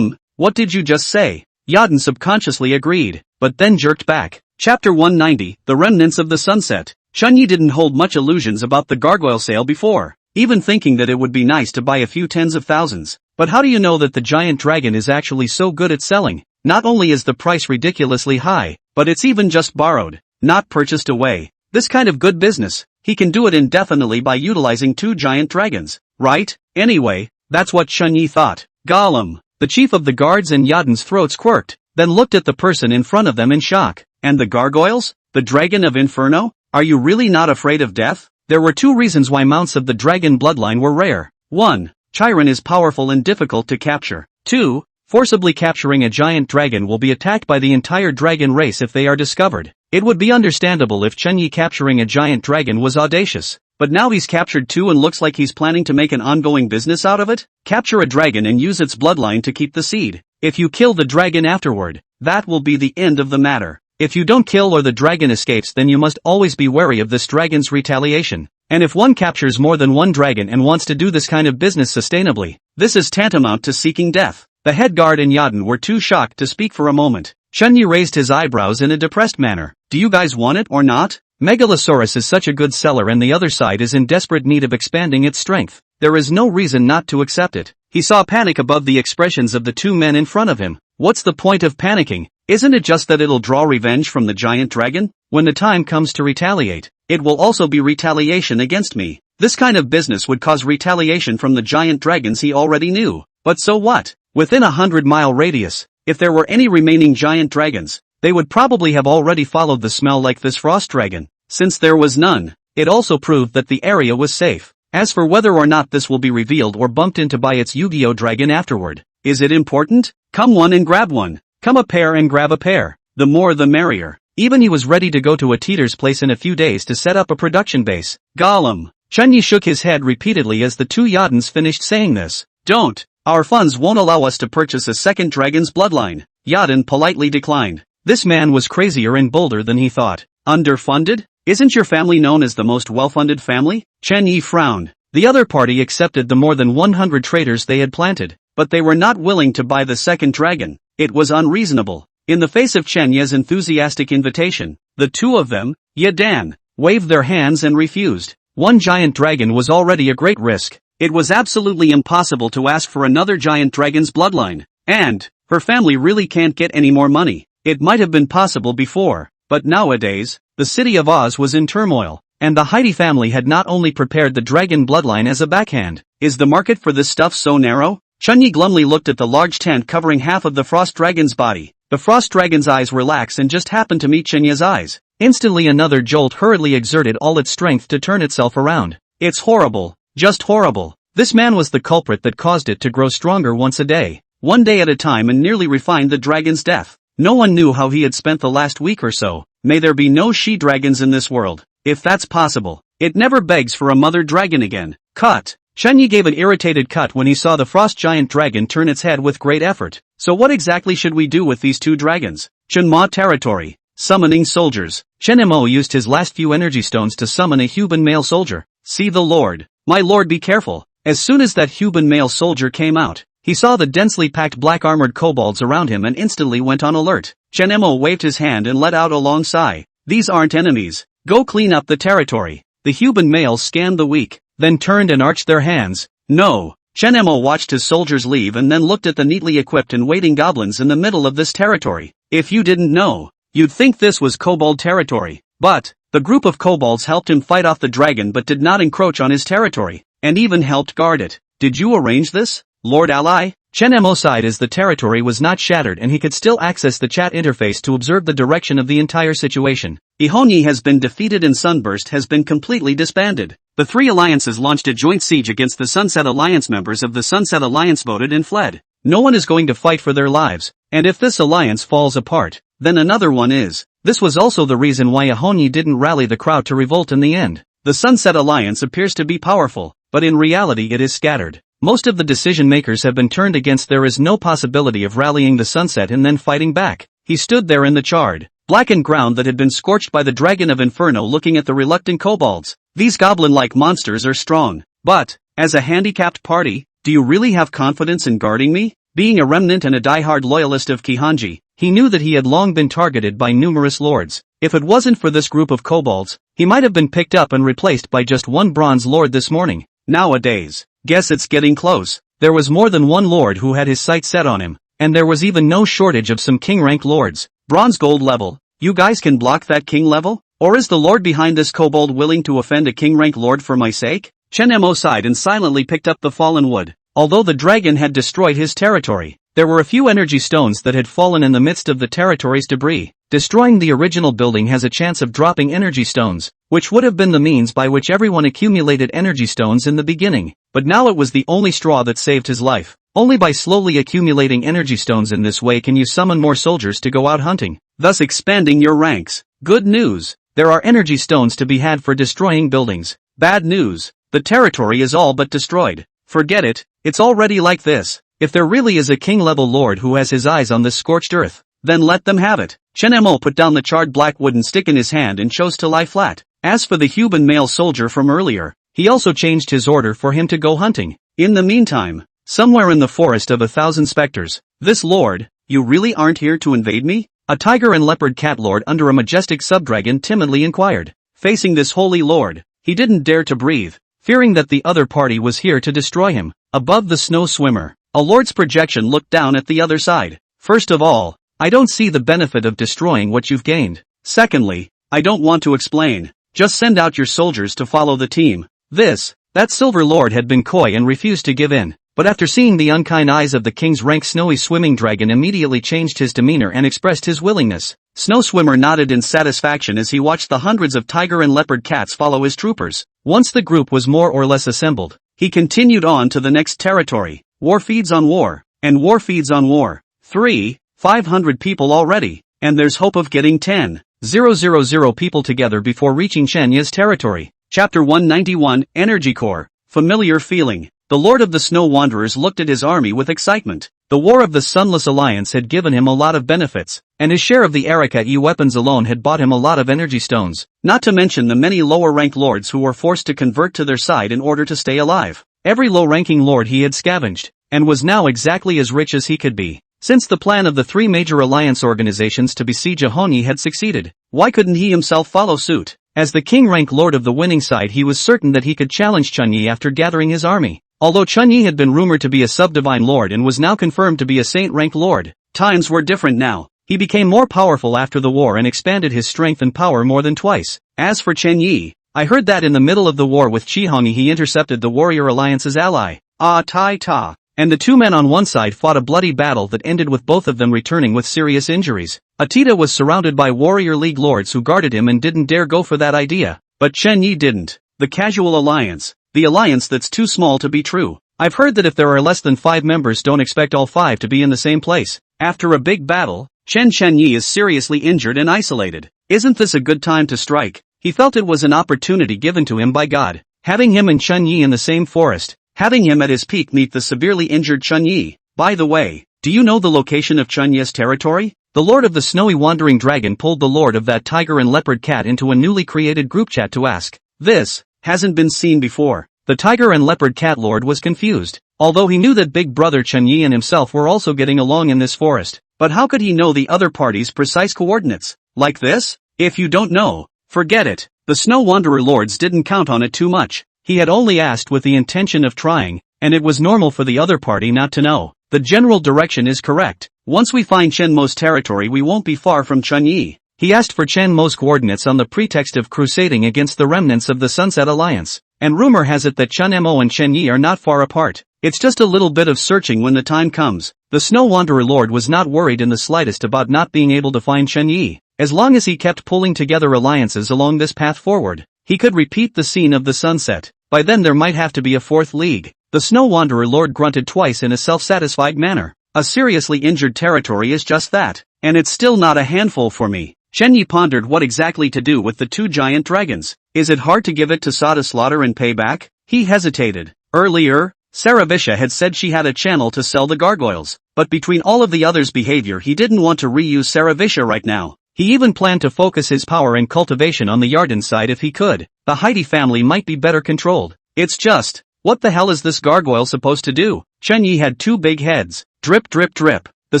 What did you just say? Yarden subconsciously agreed, but then jerked back. Chapter 190, The Remnants of the Sunset. Chen Yi didn't hold much illusions about the gargoyle sale before, even thinking that it would be nice to buy a few tens of thousands. But how do you know that the giant dragon is actually so good at selling? Not only is the price ridiculously high, but it's even just borrowed, not purchased away. This kind of good business, he can do it indefinitely by utilizing two giant dragons, right? Anyway, that's what Chen Yi thought. Gollum, the chief of the guards, and Yarden's throats quirked, then looked at the person in front of them in shock. And the gargoyles? The dragon of Inferno? Are you really not afraid of death? There were two reasons why mounts of the dragon bloodline were rare. 1. Chiron is powerful and difficult to capture. 2. Forcibly capturing a giant dragon will be attacked by the entire dragon race if they are discovered. It would be understandable if Chen Yi capturing a giant dragon was audacious. But now he's captured two and looks like he's planning to make an ongoing business out of it? Capture a dragon and use its bloodline to keep the seed. If you kill the dragon afterward, that will be the end of the matter. If you don't kill or the dragon escapes, then you must always be wary of this dragon's retaliation. And if one captures more than one dragon and wants to do this kind of business sustainably, this is tantamount to seeking death. The head guard and Yarden were too shocked to speak for a moment. Chen Yi raised his eyebrows in a depressed manner. Do you guys want it or not? Megalosaurus is such a good seller and the other side is in desperate need of expanding its strength. There is no reason not to accept it. He saw panic above the expressions of the two men in front of him. What's the point of panicking? Isn't it just that it'll draw revenge from the giant dragon? When the time comes to retaliate, it will also be retaliation against me. This kind of business would cause retaliation from the giant dragons he already knew. But so what? Within a 100-mile radius, if there were any remaining giant dragons, they would probably have already followed the smell like this frost dragon. Since there was none, It also proved that the area was safe. As for whether or not this will be revealed or bumped into by its Yu-Gi-Oh dragon afterward, is it important? Come one and grab one. Come a pair and grab a pair. The more the merrier. Even he was ready to go to a teeter's place in a few days to set up a production base. Gollum. Chunyi shook his head repeatedly as the two Yadins finished saying this. Don't. Our funds won't allow us to purchase a second dragon's bloodline. Yadin politely declined. This man was crazier and bolder than he thought. Underfunded? Isn't your family known as the most well-funded family? Chen Yi frowned. The other party accepted the more than 100 traders they had planted, but they were not willing to buy the second dragon. It was unreasonable. In the face of Chen Ye's enthusiastic invitation, the two of them, Yadan, waved their hands and refused. One giant dragon was already a great risk. It was absolutely impossible to ask for another giant dragon's bloodline. And, her family really can't get any more money. It might have been possible before, but nowadays, the city of Oz was in turmoil, and the Heidi family had not only prepared the dragon bloodline as a backhand. Is the market for this stuff so narrow? Chunyi glumly looked at the large tent covering half of the frost dragon's body. The frost dragon's eyes relaxed and just happened to meet Chenya's eyes. Instantly another jolt hurriedly exerted all its strength to turn itself around. It's horrible. Just horrible. This man was the culprit that caused it to grow stronger once a day, one day at a time, and nearly refined the dragon's death. No one knew how he had spent the last week or so. May there be no she-dragons in this world. If that's possible, it never begs for a mother dragon again. Cut. Chenyi gave an irritated cut when he saw the frost giant dragon turn its head with great effort. So what exactly should we do with these two dragons? Chenma territory. Summoning soldiers. Chenmo used his last few energy stones to summon a human male soldier. See the Lord. My lord, be careful. As soon as that human male soldier came out, he saw the densely packed black-armored kobolds around him and instantly went on alert. Chenmo waved his hand and let out a long sigh. These aren't enemies. Go clean up the territory. The human males scanned the weak, then turned and arched their hands. No. Chenmo watched his soldiers leave and then looked at the neatly equipped and waiting goblins in the middle of this territory. If you didn't know, you'd think this was kobold territory. But, the group of kobolds helped him fight off the dragon but did not encroach on his territory, and even helped guard it. Did you arrange this, Lord Ally? Chenmo sighed as the territory was not shattered and he could still access the chat interface to observe the direction of the entire situation. Ihonyi has been defeated and Sunburst has been completely disbanded. The three alliances launched a joint siege against the Sunset Alliance. Members of the Sunset Alliance voted and fled. No one is going to fight for their lives, and if this alliance falls apart, then another one is. This was also the reason why Ihonyi didn't rally the crowd to revolt in the end. The Sunset Alliance appears to be powerful, but in reality it is scattered. Most of the decision makers have been turned against. There is no possibility of rallying the Sunset and then fighting back. He stood there in the charred, blackened ground that had been scorched by the Dragon of Inferno, looking at the reluctant kobolds. These goblin-like monsters are strong, but, as a handicapped party, do you really have confidence in guarding me? Being a remnant and a die-hard loyalist of Kihanji, he knew that he had long been targeted by numerous lords. If it wasn't for this group of kobolds, he might have been picked up and replaced by just one bronze lord this morning. Nowadays, guess it's getting close. There was more than one lord who had his sights set on him, and there was even no shortage of some king-rank lords. Bronze gold level. You guys can block that king level? Or is the lord behind this kobold willing to offend a king-rank lord for my sake? Chenmo sighed and silently picked up the fallen wood. Although the dragon had destroyed his territory, there were a few energy stones that had fallen in the midst of the territory's debris. Destroying the original building has a chance of dropping energy stones, which would have been the means by which everyone accumulated energy stones in the beginning. But now it was the only straw that saved his life. Only by slowly accumulating energy stones in this way can you summon more soldiers to go out hunting, thus expanding your ranks. Good news. There are energy stones to be had for destroying buildings. Bad news. The territory is all but destroyed. Forget it, it's already like this. If there really is a king-level lord who has his eyes on this scorched earth, then let them have it. Chenmo put down the charred black wooden stick in his hand and chose to lie flat. As for the human male soldier from earlier, he also changed his order for him to go hunting. In the meantime, somewhere in the forest of 1,000 specters, this lord, you really aren't here to invade me? A tiger and leopard cat lord under a majestic subdragon timidly inquired. Facing this holy lord, he didn't dare to breathe, fearing that the other party was here to destroy him. Above the snow swimmer, a lord's projection looked down at the other side. First of all, I don't see the benefit of destroying what you've gained. Secondly, I don't want to explain. Just send out your soldiers to follow the team. That silver lord had been coy and refused to give in, but after seeing the unkind eyes of the king's rank snowy swimming dragon immediately changed his demeanor and expressed his willingness. Snow Swimmer nodded in satisfaction as he watched the hundreds of tiger and leopard cats follow his troopers. Once the group was more or less assembled, he continued on to the next territory. War feeds on war, and war feeds on war. 500 people already, and there's hope of getting 10,000 people together before reaching Chenya's territory. Chapter 191, Energy Core. Familiar feeling. The Lord of the Snow Wanderers looked at his army with excitement. The War of the Sunless Alliance had given him a lot of benefits, and his share of the Araka weapons alone had bought him a lot of energy stones, not to mention the many lower-ranked lords who were forced to convert to their side in order to stay alive. Every low-ranking lord he had scavenged, and was now exactly as rich as he could be. Since the plan of the three major alliance organizations to besiege Ahoni had succeeded, why couldn't he himself follow suit? As the king-rank lord of the winning side, he was certain that he could challenge Chunyi after gathering his army. Although Chunyi had been rumored to be a subdivine lord and was now confirmed to be a saint-rank lord, times were different now. He became more powerful after the war and expanded his strength and power more than twice. As for Chen Yi, I heard that in the middle of the war with Chihongi he intercepted the warrior alliance's ally, Tai Ta, and the two men on one side fought a bloody battle that ended with both of them returning with serious injuries. Atita was surrounded by warrior league lords who guarded him and didn't dare go for that idea, but Chen Yi didn't. The casual alliance. The alliance that's too small to be true. I've heard that if there are less than 5 members, don't expect all 5 to be in the same place. After a big battle, Chen Yi is seriously injured and isolated. Isn't this a good time to strike? He felt it was an opportunity given to him by God. Having him and Chen Yi in the same forest, having him at his peak meet the severely injured Chen Yi. By the way, do you know the location of Chen Yi's territory? The Lord of the Snowy Wandering Dragon pulled the Lord of that tiger and leopard cat into a newly created group chat to ask. This hasn't been seen before. The tiger and leopard cat lord was confused, although he knew that big brother Chen Yi and himself were also getting along in this forest. But how could he know the other party's precise coordinates? Like this? If you don't know, forget it. The Snow Wanderer lords didn't count on it too much. He had only asked with the intention of trying, and it was normal for the other party not to know. The general direction is correct. Once we find Chen Mo's territory, we won't be far from Chen Yi. He asked for Chen Mo's coordinates on the pretext of crusading against the remnants of the Sunset Alliance. And rumor has it that Chen Mo and Chen Yi are not far apart. It's just a little bit of searching when the time comes. The Snow Wanderer Lord was not worried in the slightest about not being able to find Chen Yi. As long as he kept pulling together alliances along this path forward, he could repeat the scene of the sunset. By then there might have to be a fourth league. The Snow Wanderer Lord grunted twice in a self-satisfied manner. A seriously injured territory is just that. And it's still not a handful for me. Chen Yi pondered what exactly to do with the 2 giant dragons. Is it hard to give it to Sa to slaughter and pay back? He hesitated. Earlier, Saravisha had said she had a channel to sell the gargoyles, but between all of the others' behavior he didn't want to reuse Saravisha right now. He even planned to focus his power and cultivation on the Yarden side if he could. The Heidi family might be better controlled. It's just, what the hell is this gargoyle supposed to do? Chen Yi had 2 big heads. Drip drip drip. The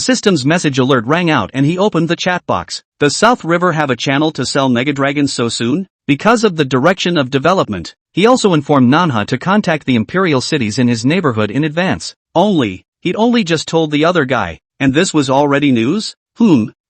system's message alert rang out and he opened the chat box. Does South River have a channel to sell Mega Dragons so soon? Because of the direction of development, he also informed Nanha to contact the imperial cities in his neighborhood in advance. He'd only just told the other guy, and this was already news?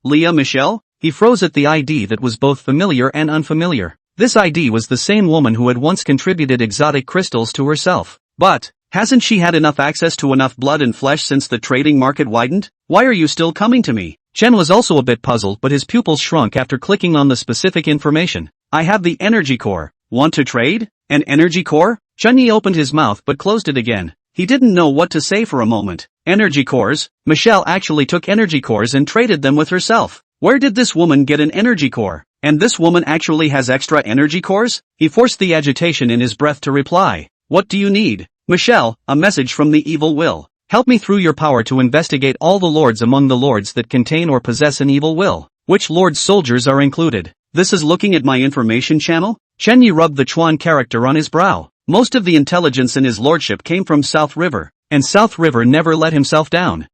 Leah Michelle? He froze at the ID that was both familiar and unfamiliar. This ID was the same woman who had once contributed exotic crystals to herself. But, hasn't she had enough access to enough blood and flesh since the trading market widened? Why are you still coming to me? Chen was also a bit puzzled, but his pupils shrunk after clicking on the specific information. I have the energy core. Want to trade? An energy core? Chen Yi opened his mouth but closed it again. He didn't know what to say for a moment. Energy cores? Michelle actually took energy cores and traded them with herself. Where did this woman get an energy core? And this woman actually has extra energy cores? He forced the agitation in his breath to reply. What do you need? Michelle, a message from the evil will. Help me through your power to investigate all the lords among the lords that contain or possess an evil will. Which lord's soldiers are included? This is looking at my information channel? Chen Yi rubbed the Chuan character on his brow. Most of the intelligence in his lordship came from South River, and South River never let himself down.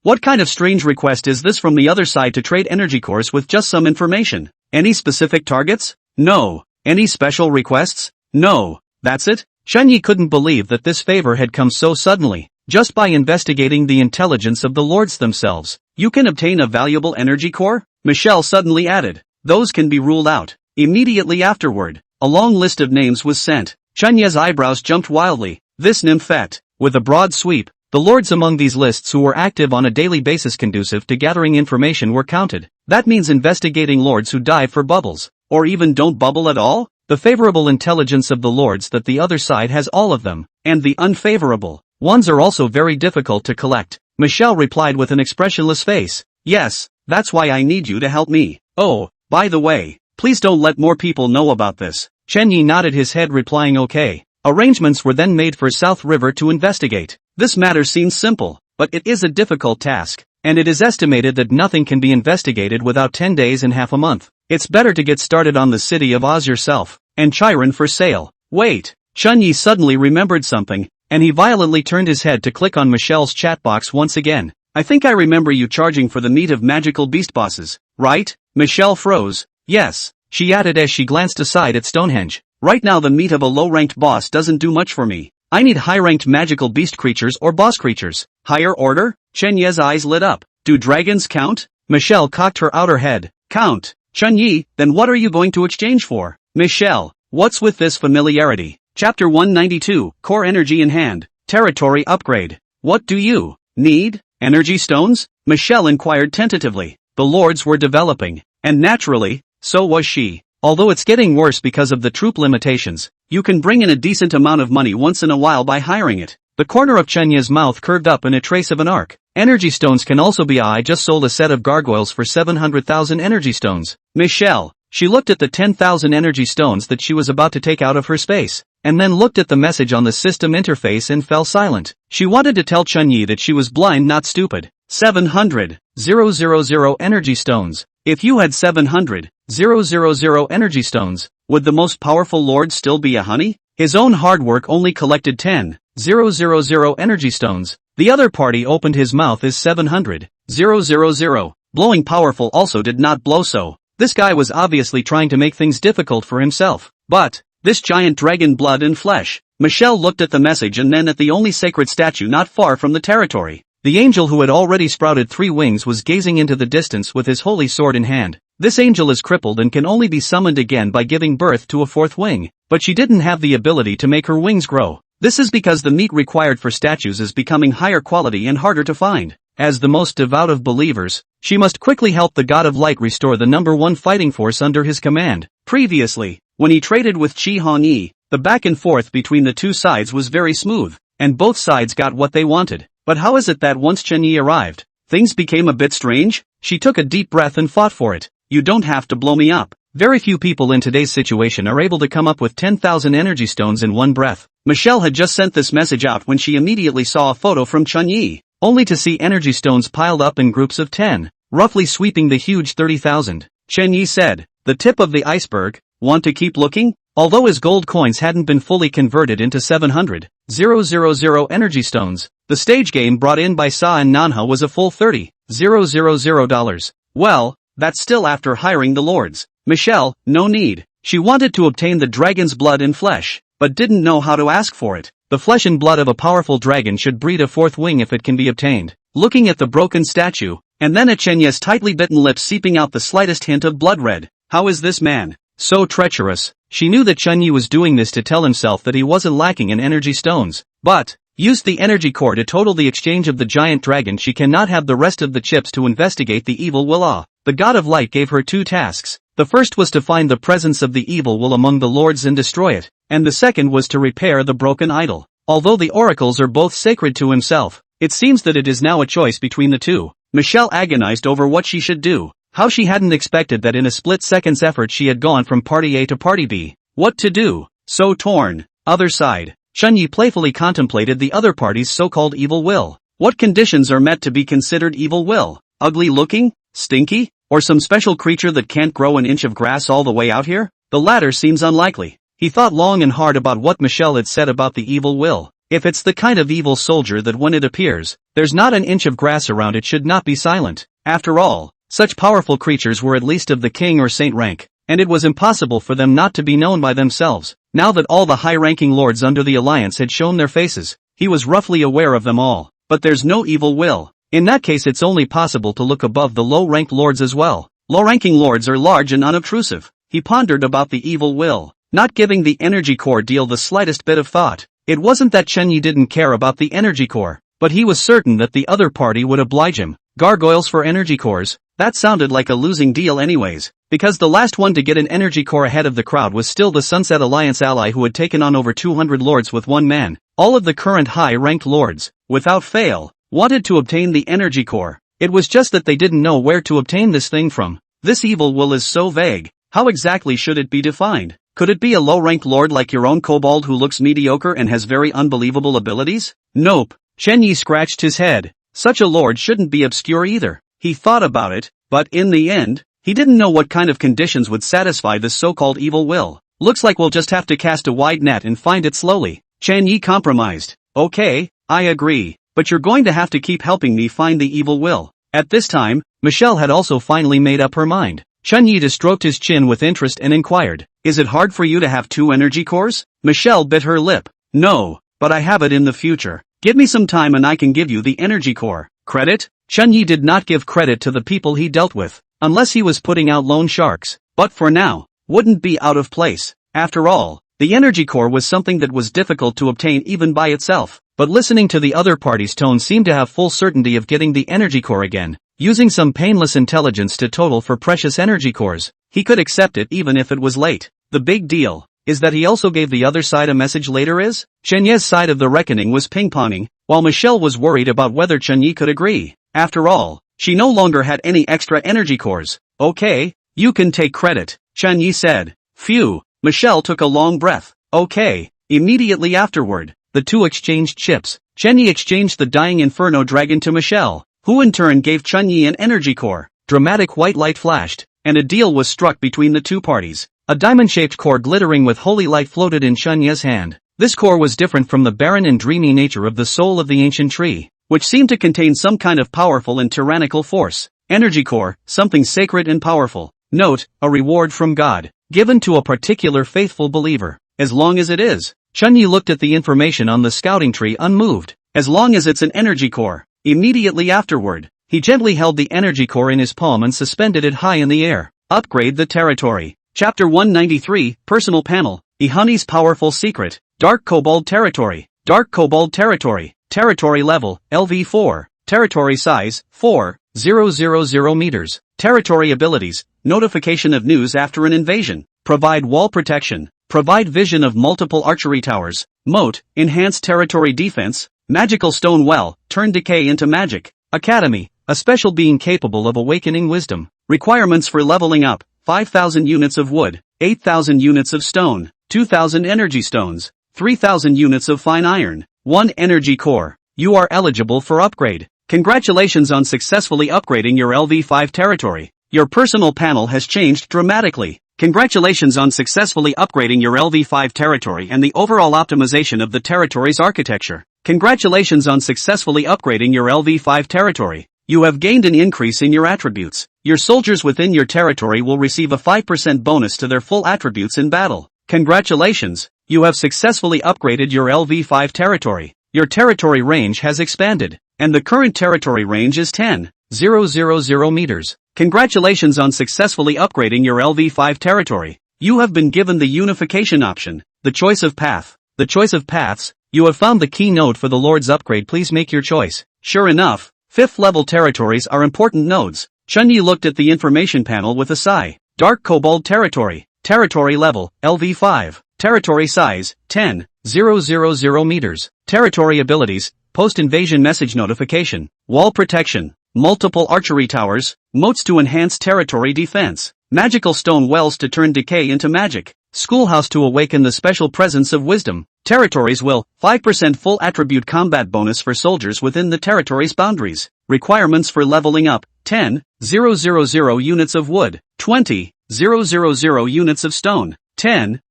What kind of strange request is this from the other side to trade energy cores with just some information? Any specific targets? No. Any special requests? No. That's it? Chen Yi couldn't believe that this favor had come so suddenly. Just by investigating the intelligence of the lords themselves, you can obtain a valuable energy core? Michelle suddenly added. Those can be ruled out. Immediately afterward, a long list of names was sent. Chen Yi's eyebrows jumped wildly. This nymphette. With a broad sweep, The lords among these lists who were active on a daily basis conducive to gathering information were counted. That means investigating lords who dive for bubbles, or even don't bubble at all? The favorable intelligence of the lords that the other side has all of them, and the unfavorable ones are also very difficult to collect. Michelle replied with an expressionless face. Yes, that's why I need you to help me. Oh, by the way, please don't let more people know about this. Chen Yi nodded his head replying okay. Arrangements were then made for South River to investigate. This matter seems simple, but it is a difficult task, and it is estimated that nothing can be investigated without 10 days and half a month. It's better to get started on the city of Oz yourself, and Chiron for sale. Wait, Chen Yi suddenly remembered something, and he violently turned his head to click on Michelle's chat box once again. I think I remember you charging for the meat of magical beast bosses, right? Michelle froze. Yes, she added as she glanced aside at Stonehenge. Right now the meat of a low-ranked boss doesn't do much for me. I need high-ranked magical beast creatures or boss creatures. Higher order? Chen Ye's eyes lit up. Do dragons count? Michelle cocked her outer head. Count. Chen Yi, then what are you going to exchange for? Michelle, what's with this familiarity? Chapter 192, Core Energy in Hand. Territory Upgrade. What do you need? Energy stones? Michelle inquired tentatively. The lords were developing, and naturally, so was she. Although it's getting worse because of the troop limitations, you can bring in a decent amount of money once in a while by hiring it. The corner of Chen Ye's mouth curved up in a trace of an arc. Energy stones can also be I just sold a set of gargoyles for 700,000 energy stones. Michelle, she looked at the 10,000 energy stones that she was about to take out of her space, and then looked at the message on the system interface and fell silent. She wanted to tell Chen Yi that she was blind not stupid. 700,000 energy stones. If you had 700,000 energy stones, would the most powerful lord still be a honey? His own hard work only collected 10,000 energy stones. The other party opened his mouth as 700,000. Blowing powerful also did not blow so. This guy was obviously trying to make things difficult for himself. But this giant dragon blood and flesh. Michelle looked at the message and then at the only sacred statue not far from the territory. The angel who had already sprouted 3 wings was gazing into the distance with his holy sword in hand. This angel is crippled and can only be summoned again by giving birth to a 4th wing, but she didn't have the ability to make her wings grow. This is because the meat required for statues is becoming higher quality and harder to find. As the most devout of believers, she must quickly help the god of light restore the #1 fighting force under his command. Previously, when he traded with Chi Hong-yi, the back and forth between the two sides was very smooth, and both sides got what they wanted. But how is it that once Chen Yi arrived, things became a bit strange? She took a deep breath and fought for it. You don't have to blow me up. Very few people in today's situation are able to come up with 10,000 energy stones in one breath. Michelle had just sent this message out when she immediately saw a photo from Chen Yi, only to see energy stones piled up in groups of 10, roughly sweeping the huge 30,000. Chen Yi said, the tip of the iceberg. Want to keep looking? Although his gold coins hadn't been fully converted into 700,000 energy stones, the stage game brought in by Sa and Nanha was a full $30,000. Well, that's still after hiring the lords. Michelle, no need. She wanted to obtain the dragon's blood and flesh, but didn't know how to ask for it. The flesh and blood of a powerful dragon should breed a 4th wing if it can be obtained. Looking at the broken statue, and then at Chen Ye's tightly bitten lips seeping out the slightest hint of blood red. How is this man so treacherous? She knew that Chen Yi was doing this to tell himself that he wasn't lacking in energy stones, but used the energy core to total the exchange of the giant dragon. She cannot have the rest of the chips to investigate the evil will. The god of light gave her 2 tasks. The first was to find the presence of the evil will among the lords and destroy it, and the second was to repair the broken idol. Although the oracles are both sacred to himself, it seems that it is now a choice between the two. Michelle agonized over what she should do. How she hadn't expected that in a split-second's effort she had gone from party A to party B. What to do? So torn. Other side. Chen Yi playfully contemplated the other party's so-called evil will. What conditions are meant to be considered evil will? Ugly looking? Stinky? Or some special creature that can't grow an inch of grass all the way out here? The latter seems unlikely. He thought long and hard about what Michelle had said about the evil will. If it's the kind of evil soldier that when it appears, there's not an inch of grass around, it should not be silent. After all, such powerful creatures were at least of the king or saint rank, and it was impossible for them not to be known by themselves. Now that all the high-ranking lords under the alliance had shown their faces, he was roughly aware of them all. But there's no evil will. In that case it's only possible to look above the low-ranked lords as well. Low-ranking lords are large and unobtrusive. He pondered about the evil will, not giving the energy core deal the slightest bit of thought. It wasn't that Chen Yi didn't care about the energy core. but he was certain that the other party would oblige him. Gargoyles for energy cores? That sounded like a losing deal anyways, because the last one to get an energy core ahead of the crowd was still the Sunset Alliance ally who had taken on over 200 lords with one man. All of the current high-ranked lords, without fail, wanted to obtain the energy core. It was just that they didn't know where to obtain this thing from. This evil will is so vague. How exactly should it be defined? Could it be a low-ranked lord like your own kobold who looks mediocre and has very unbelievable abilities? Nope. Chen Yi scratched his head. Such a lord shouldn't be obscure either. He thought about it, but in the end, he didn't know what kind of conditions would satisfy this so-called evil will. Looks like we'll just have to cast a wide net and find it slowly. Chen Yi compromised. Okay, I agree, but you're going to have to keep helping me find the evil will. At this time, Michelle had also finally made up her mind. Chen Yi stroked his chin with interest and inquired, "Is it hard for you to have 2 energy cores?" Michelle bit her lip. "No, but I have it in the future. Give me some time and I can give you the energy core." Credit? Chen Yi did not give credit to the people he dealt with, unless he was putting out loan sharks, but for now, wouldn't be out of place. After all, the energy core was something that was difficult to obtain even by itself, but listening to the other party's tone seemed to have full certainty of getting the energy core again. Using some painless intelligence to total for precious energy cores, he could accept it even if it was late. The big deal is that he also gave the other side a message later is? Chen Yi's side of the reckoning was ping-ponging, while Michelle was worried about whether Chen Yi could agree. After all, she no longer had any extra energy cores. Okay, you can take credit, Chen Yi said. Phew, Michelle took a long breath. Okay, immediately afterward, the two exchanged chips. Chen Yi exchanged the Dying Inferno Dragon to Michelle, who in turn gave Chen Yi an energy core. Dramatic white light flashed, and a deal was struck between the two parties. A diamond-shaped core glittering with holy light floated in Chen Yi's hand. This core was different from the barren and dreamy nature of the soul of the ancient tree, which seemed to contain some kind of powerful and tyrannical force. Energy core, something sacred and powerful. Note, a reward from God, given to a particular faithful believer. As long as it is. Chen Yi looked at the information on the scouting tree unmoved. As long as it's an energy core. Immediately afterward, he gently held the energy core in his palm and suspended it high in the air. Upgrade the territory. Chapter 193, Personal Panel, Ihani's Powerful Secret, Dark Kobold Territory, Dark Kobold Territory, Territory Level, LV4, Territory Size, 4,000 meters, Territory Abilities, Notification of News After an Invasion, Provide Wall Protection, Provide Vision of Multiple Archery Towers, Moat, Enhance Territory Defense, Magical Stone Well, Turn Decay into Magic, Academy, a special being capable of awakening wisdom, Requirements for leveling up, 5,000 units of wood, 8,000 units of stone, 2,000 energy stones, 3,000 units of fine iron, 1 energy core. You are eligible for upgrade. Congratulations on successfully upgrading your LV5 territory. Your personal panel has changed dramatically. Congratulations on successfully upgrading your LV5 territory and the overall optimization of the territory's architecture. Congratulations on successfully upgrading your LV5 territory. You have gained an increase in your attributes. Your soldiers within your territory will receive a 5% bonus to their full attributes in battle. Congratulations, you have successfully upgraded your LV5 territory. Your territory range has expanded, and the current territory range is 10,000 meters. Congratulations on successfully upgrading your LV5 territory. You have been given the unification option, the choice of path. The choice of paths, you have found the key node for the Lord's upgrade. Please make your choice. Sure enough, 5th level territories are important nodes. Chen Yi looked at the information panel with a sigh. Dark Kobold Territory. Territory Level, LV5. Territory Size, 10,000 meters. Territory Abilities, Post-Invasion Message Notification. Wall Protection. Multiple Archery Towers. Moats to enhance territory defense. Magical Stone Wells to turn decay into magic. Schoolhouse to awaken the special presence of wisdom. Territories will, 5% full attribute combat bonus for soldiers within the territory's boundaries. Requirements for leveling up, 10,000 units of wood, 20,000 units of stone, 10,000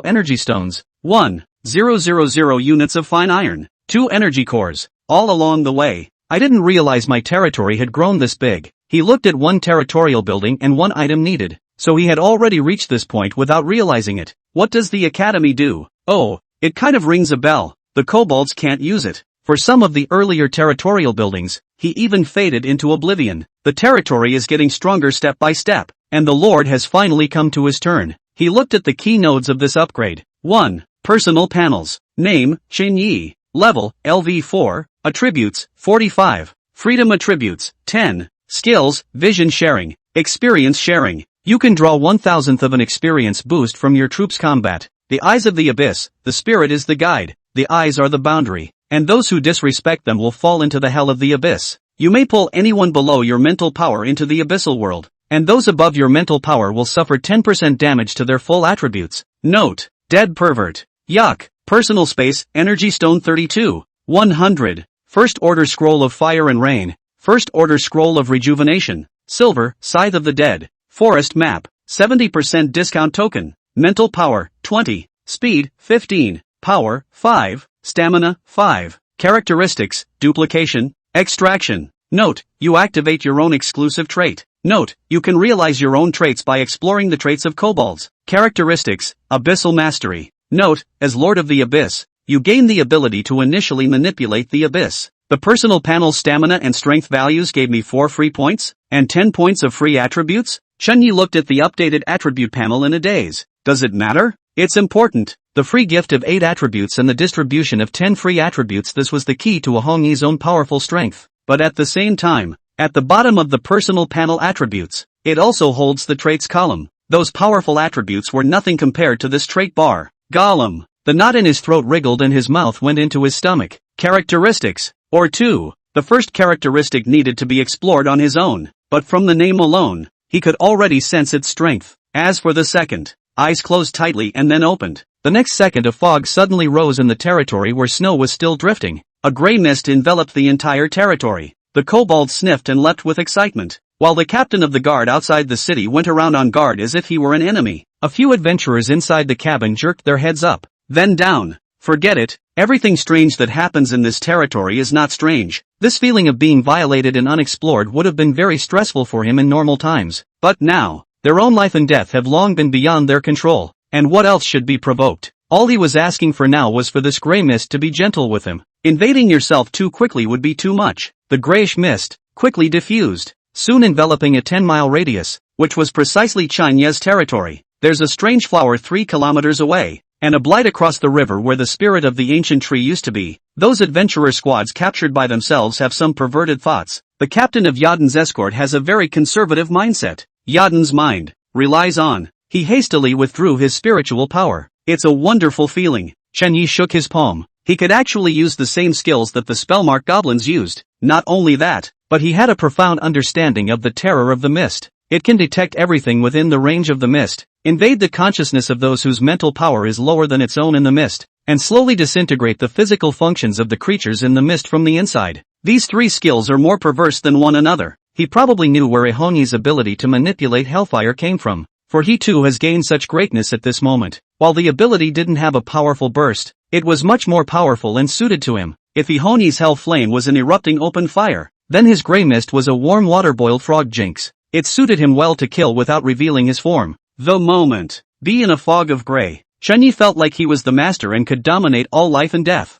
energy stones, 1,000 units of fine iron, 2 energy cores. All along the way, I didn't realize my territory had grown this big. He looked at 1 territorial building and 1 item needed, so he had already reached this point without realizing it. What does the academy do? Oh, it kind of rings a bell. The kobolds can't use it. For some of the earlier territorial buildings, he even faded into oblivion. The territory is getting stronger step by step, and the Lord has finally come to his turn. He looked at the key nodes of this upgrade. 1. Personal panels. Name, Chen Yi. Level, LV4, Attributes, 45. Freedom attributes, 10. Skills, vision sharing, experience sharing. You can draw 1,000th of an experience boost from your troops' combat. The eyes of the abyss, the spirit is the guide, the eyes are the boundary, and those who disrespect them will fall into the hell of the abyss. You may pull anyone below your mental power into the abyssal world, and those above your mental power will suffer 10% damage to their full attributes. Note, dead pervert. Yuck. Personal space, energy stone 32. 100. First order scroll of fire and rain. First order scroll of rejuvenation. Silver, scythe of the dead. Forest map, 70% discount token. Mental power, 20. Speed, 15. Power, 5. Stamina, 5. Characteristics, duplication, extraction. Note, you activate your own exclusive trait. Note, you can realize your own traits by exploring the traits of kobolds. Characteristics, abyssal mastery. Note, as Lord of the Abyss, you gain the ability to initially manipulate the abyss. The personal panel stamina and strength values gave me 4 free points, and 10 points of free attributes. Chunyi looked at the updated attribute panel in a daze. Does it matter? It's important. The free gift of 8 attributes and the distribution of 10 free attributes. This was the key to Ahongi's own powerful strength. But at the same time, at the bottom of the personal panel attributes, it also holds the traits column. Those powerful attributes were nothing compared to this trait bar. Gollum. The knot in his throat wriggled and his mouth went into his stomach. Characteristics. Or 2. The first characteristic needed to be explored on his own, but from the name alone, he could already sense its strength. As for the second, eyes closed tightly and then opened. The next second a fog suddenly rose in the territory where snow was still drifting. A gray mist enveloped the entire territory. The kobold sniffed and leapt with excitement, while the captain of the guard outside the city went around on guard as if he were an enemy. A few adventurers inside the cabin jerked their heads up, then down. Forget it, everything strange that happens in this territory is not strange. This feeling of being violated and unexplored would have been very stressful for him in normal times. But now, their own life and death have long been beyond their control, and what else should be provoked? All he was asking for now was for this gray mist to be gentle with him. Invading yourself too quickly would be too much. The grayish mist quickly diffused, soon enveloping a 10-mile radius, which was precisely Chanye's territory. There's a strange flower 3 kilometers away, and a blight across the river where the spirit of the ancient tree used to be. Those adventurer squads captured by themselves have some perverted thoughts. The captain of Yaden's escort has a very conservative mindset. Yaden's mind relies on. He hastily withdrew his spiritual power. It's a wonderful feeling. Chunyi shook his palm. He could actually use the same skills that the spellmark goblins used. Not only that, but he had a profound understanding of the terror of the mist. It can detect everything within the range of the mist, invade the consciousness of those whose mental power is lower than its own in the mist, and slowly disintegrate the physical functions of the creatures in the mist from the inside. These 3 skills are more perverse than one another. He probably knew where Ehongi's ability to manipulate hellfire came from, for he too has gained such greatness at this moment. While the ability didn't have a powerful burst, it was much more powerful and suited to him. If Ehongi's hell flame was an erupting open fire, then his grey mist was a warm water-boiled frog jinx. It suited him well to kill without revealing his form. The moment. Be in a fog of grey. Chunyi felt like he was the master and could dominate all life and death.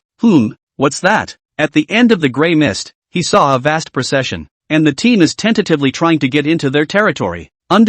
What's that? At the end of the grey mist, he saw a vast procession, and the team is tentatively trying to get into their territory. ______.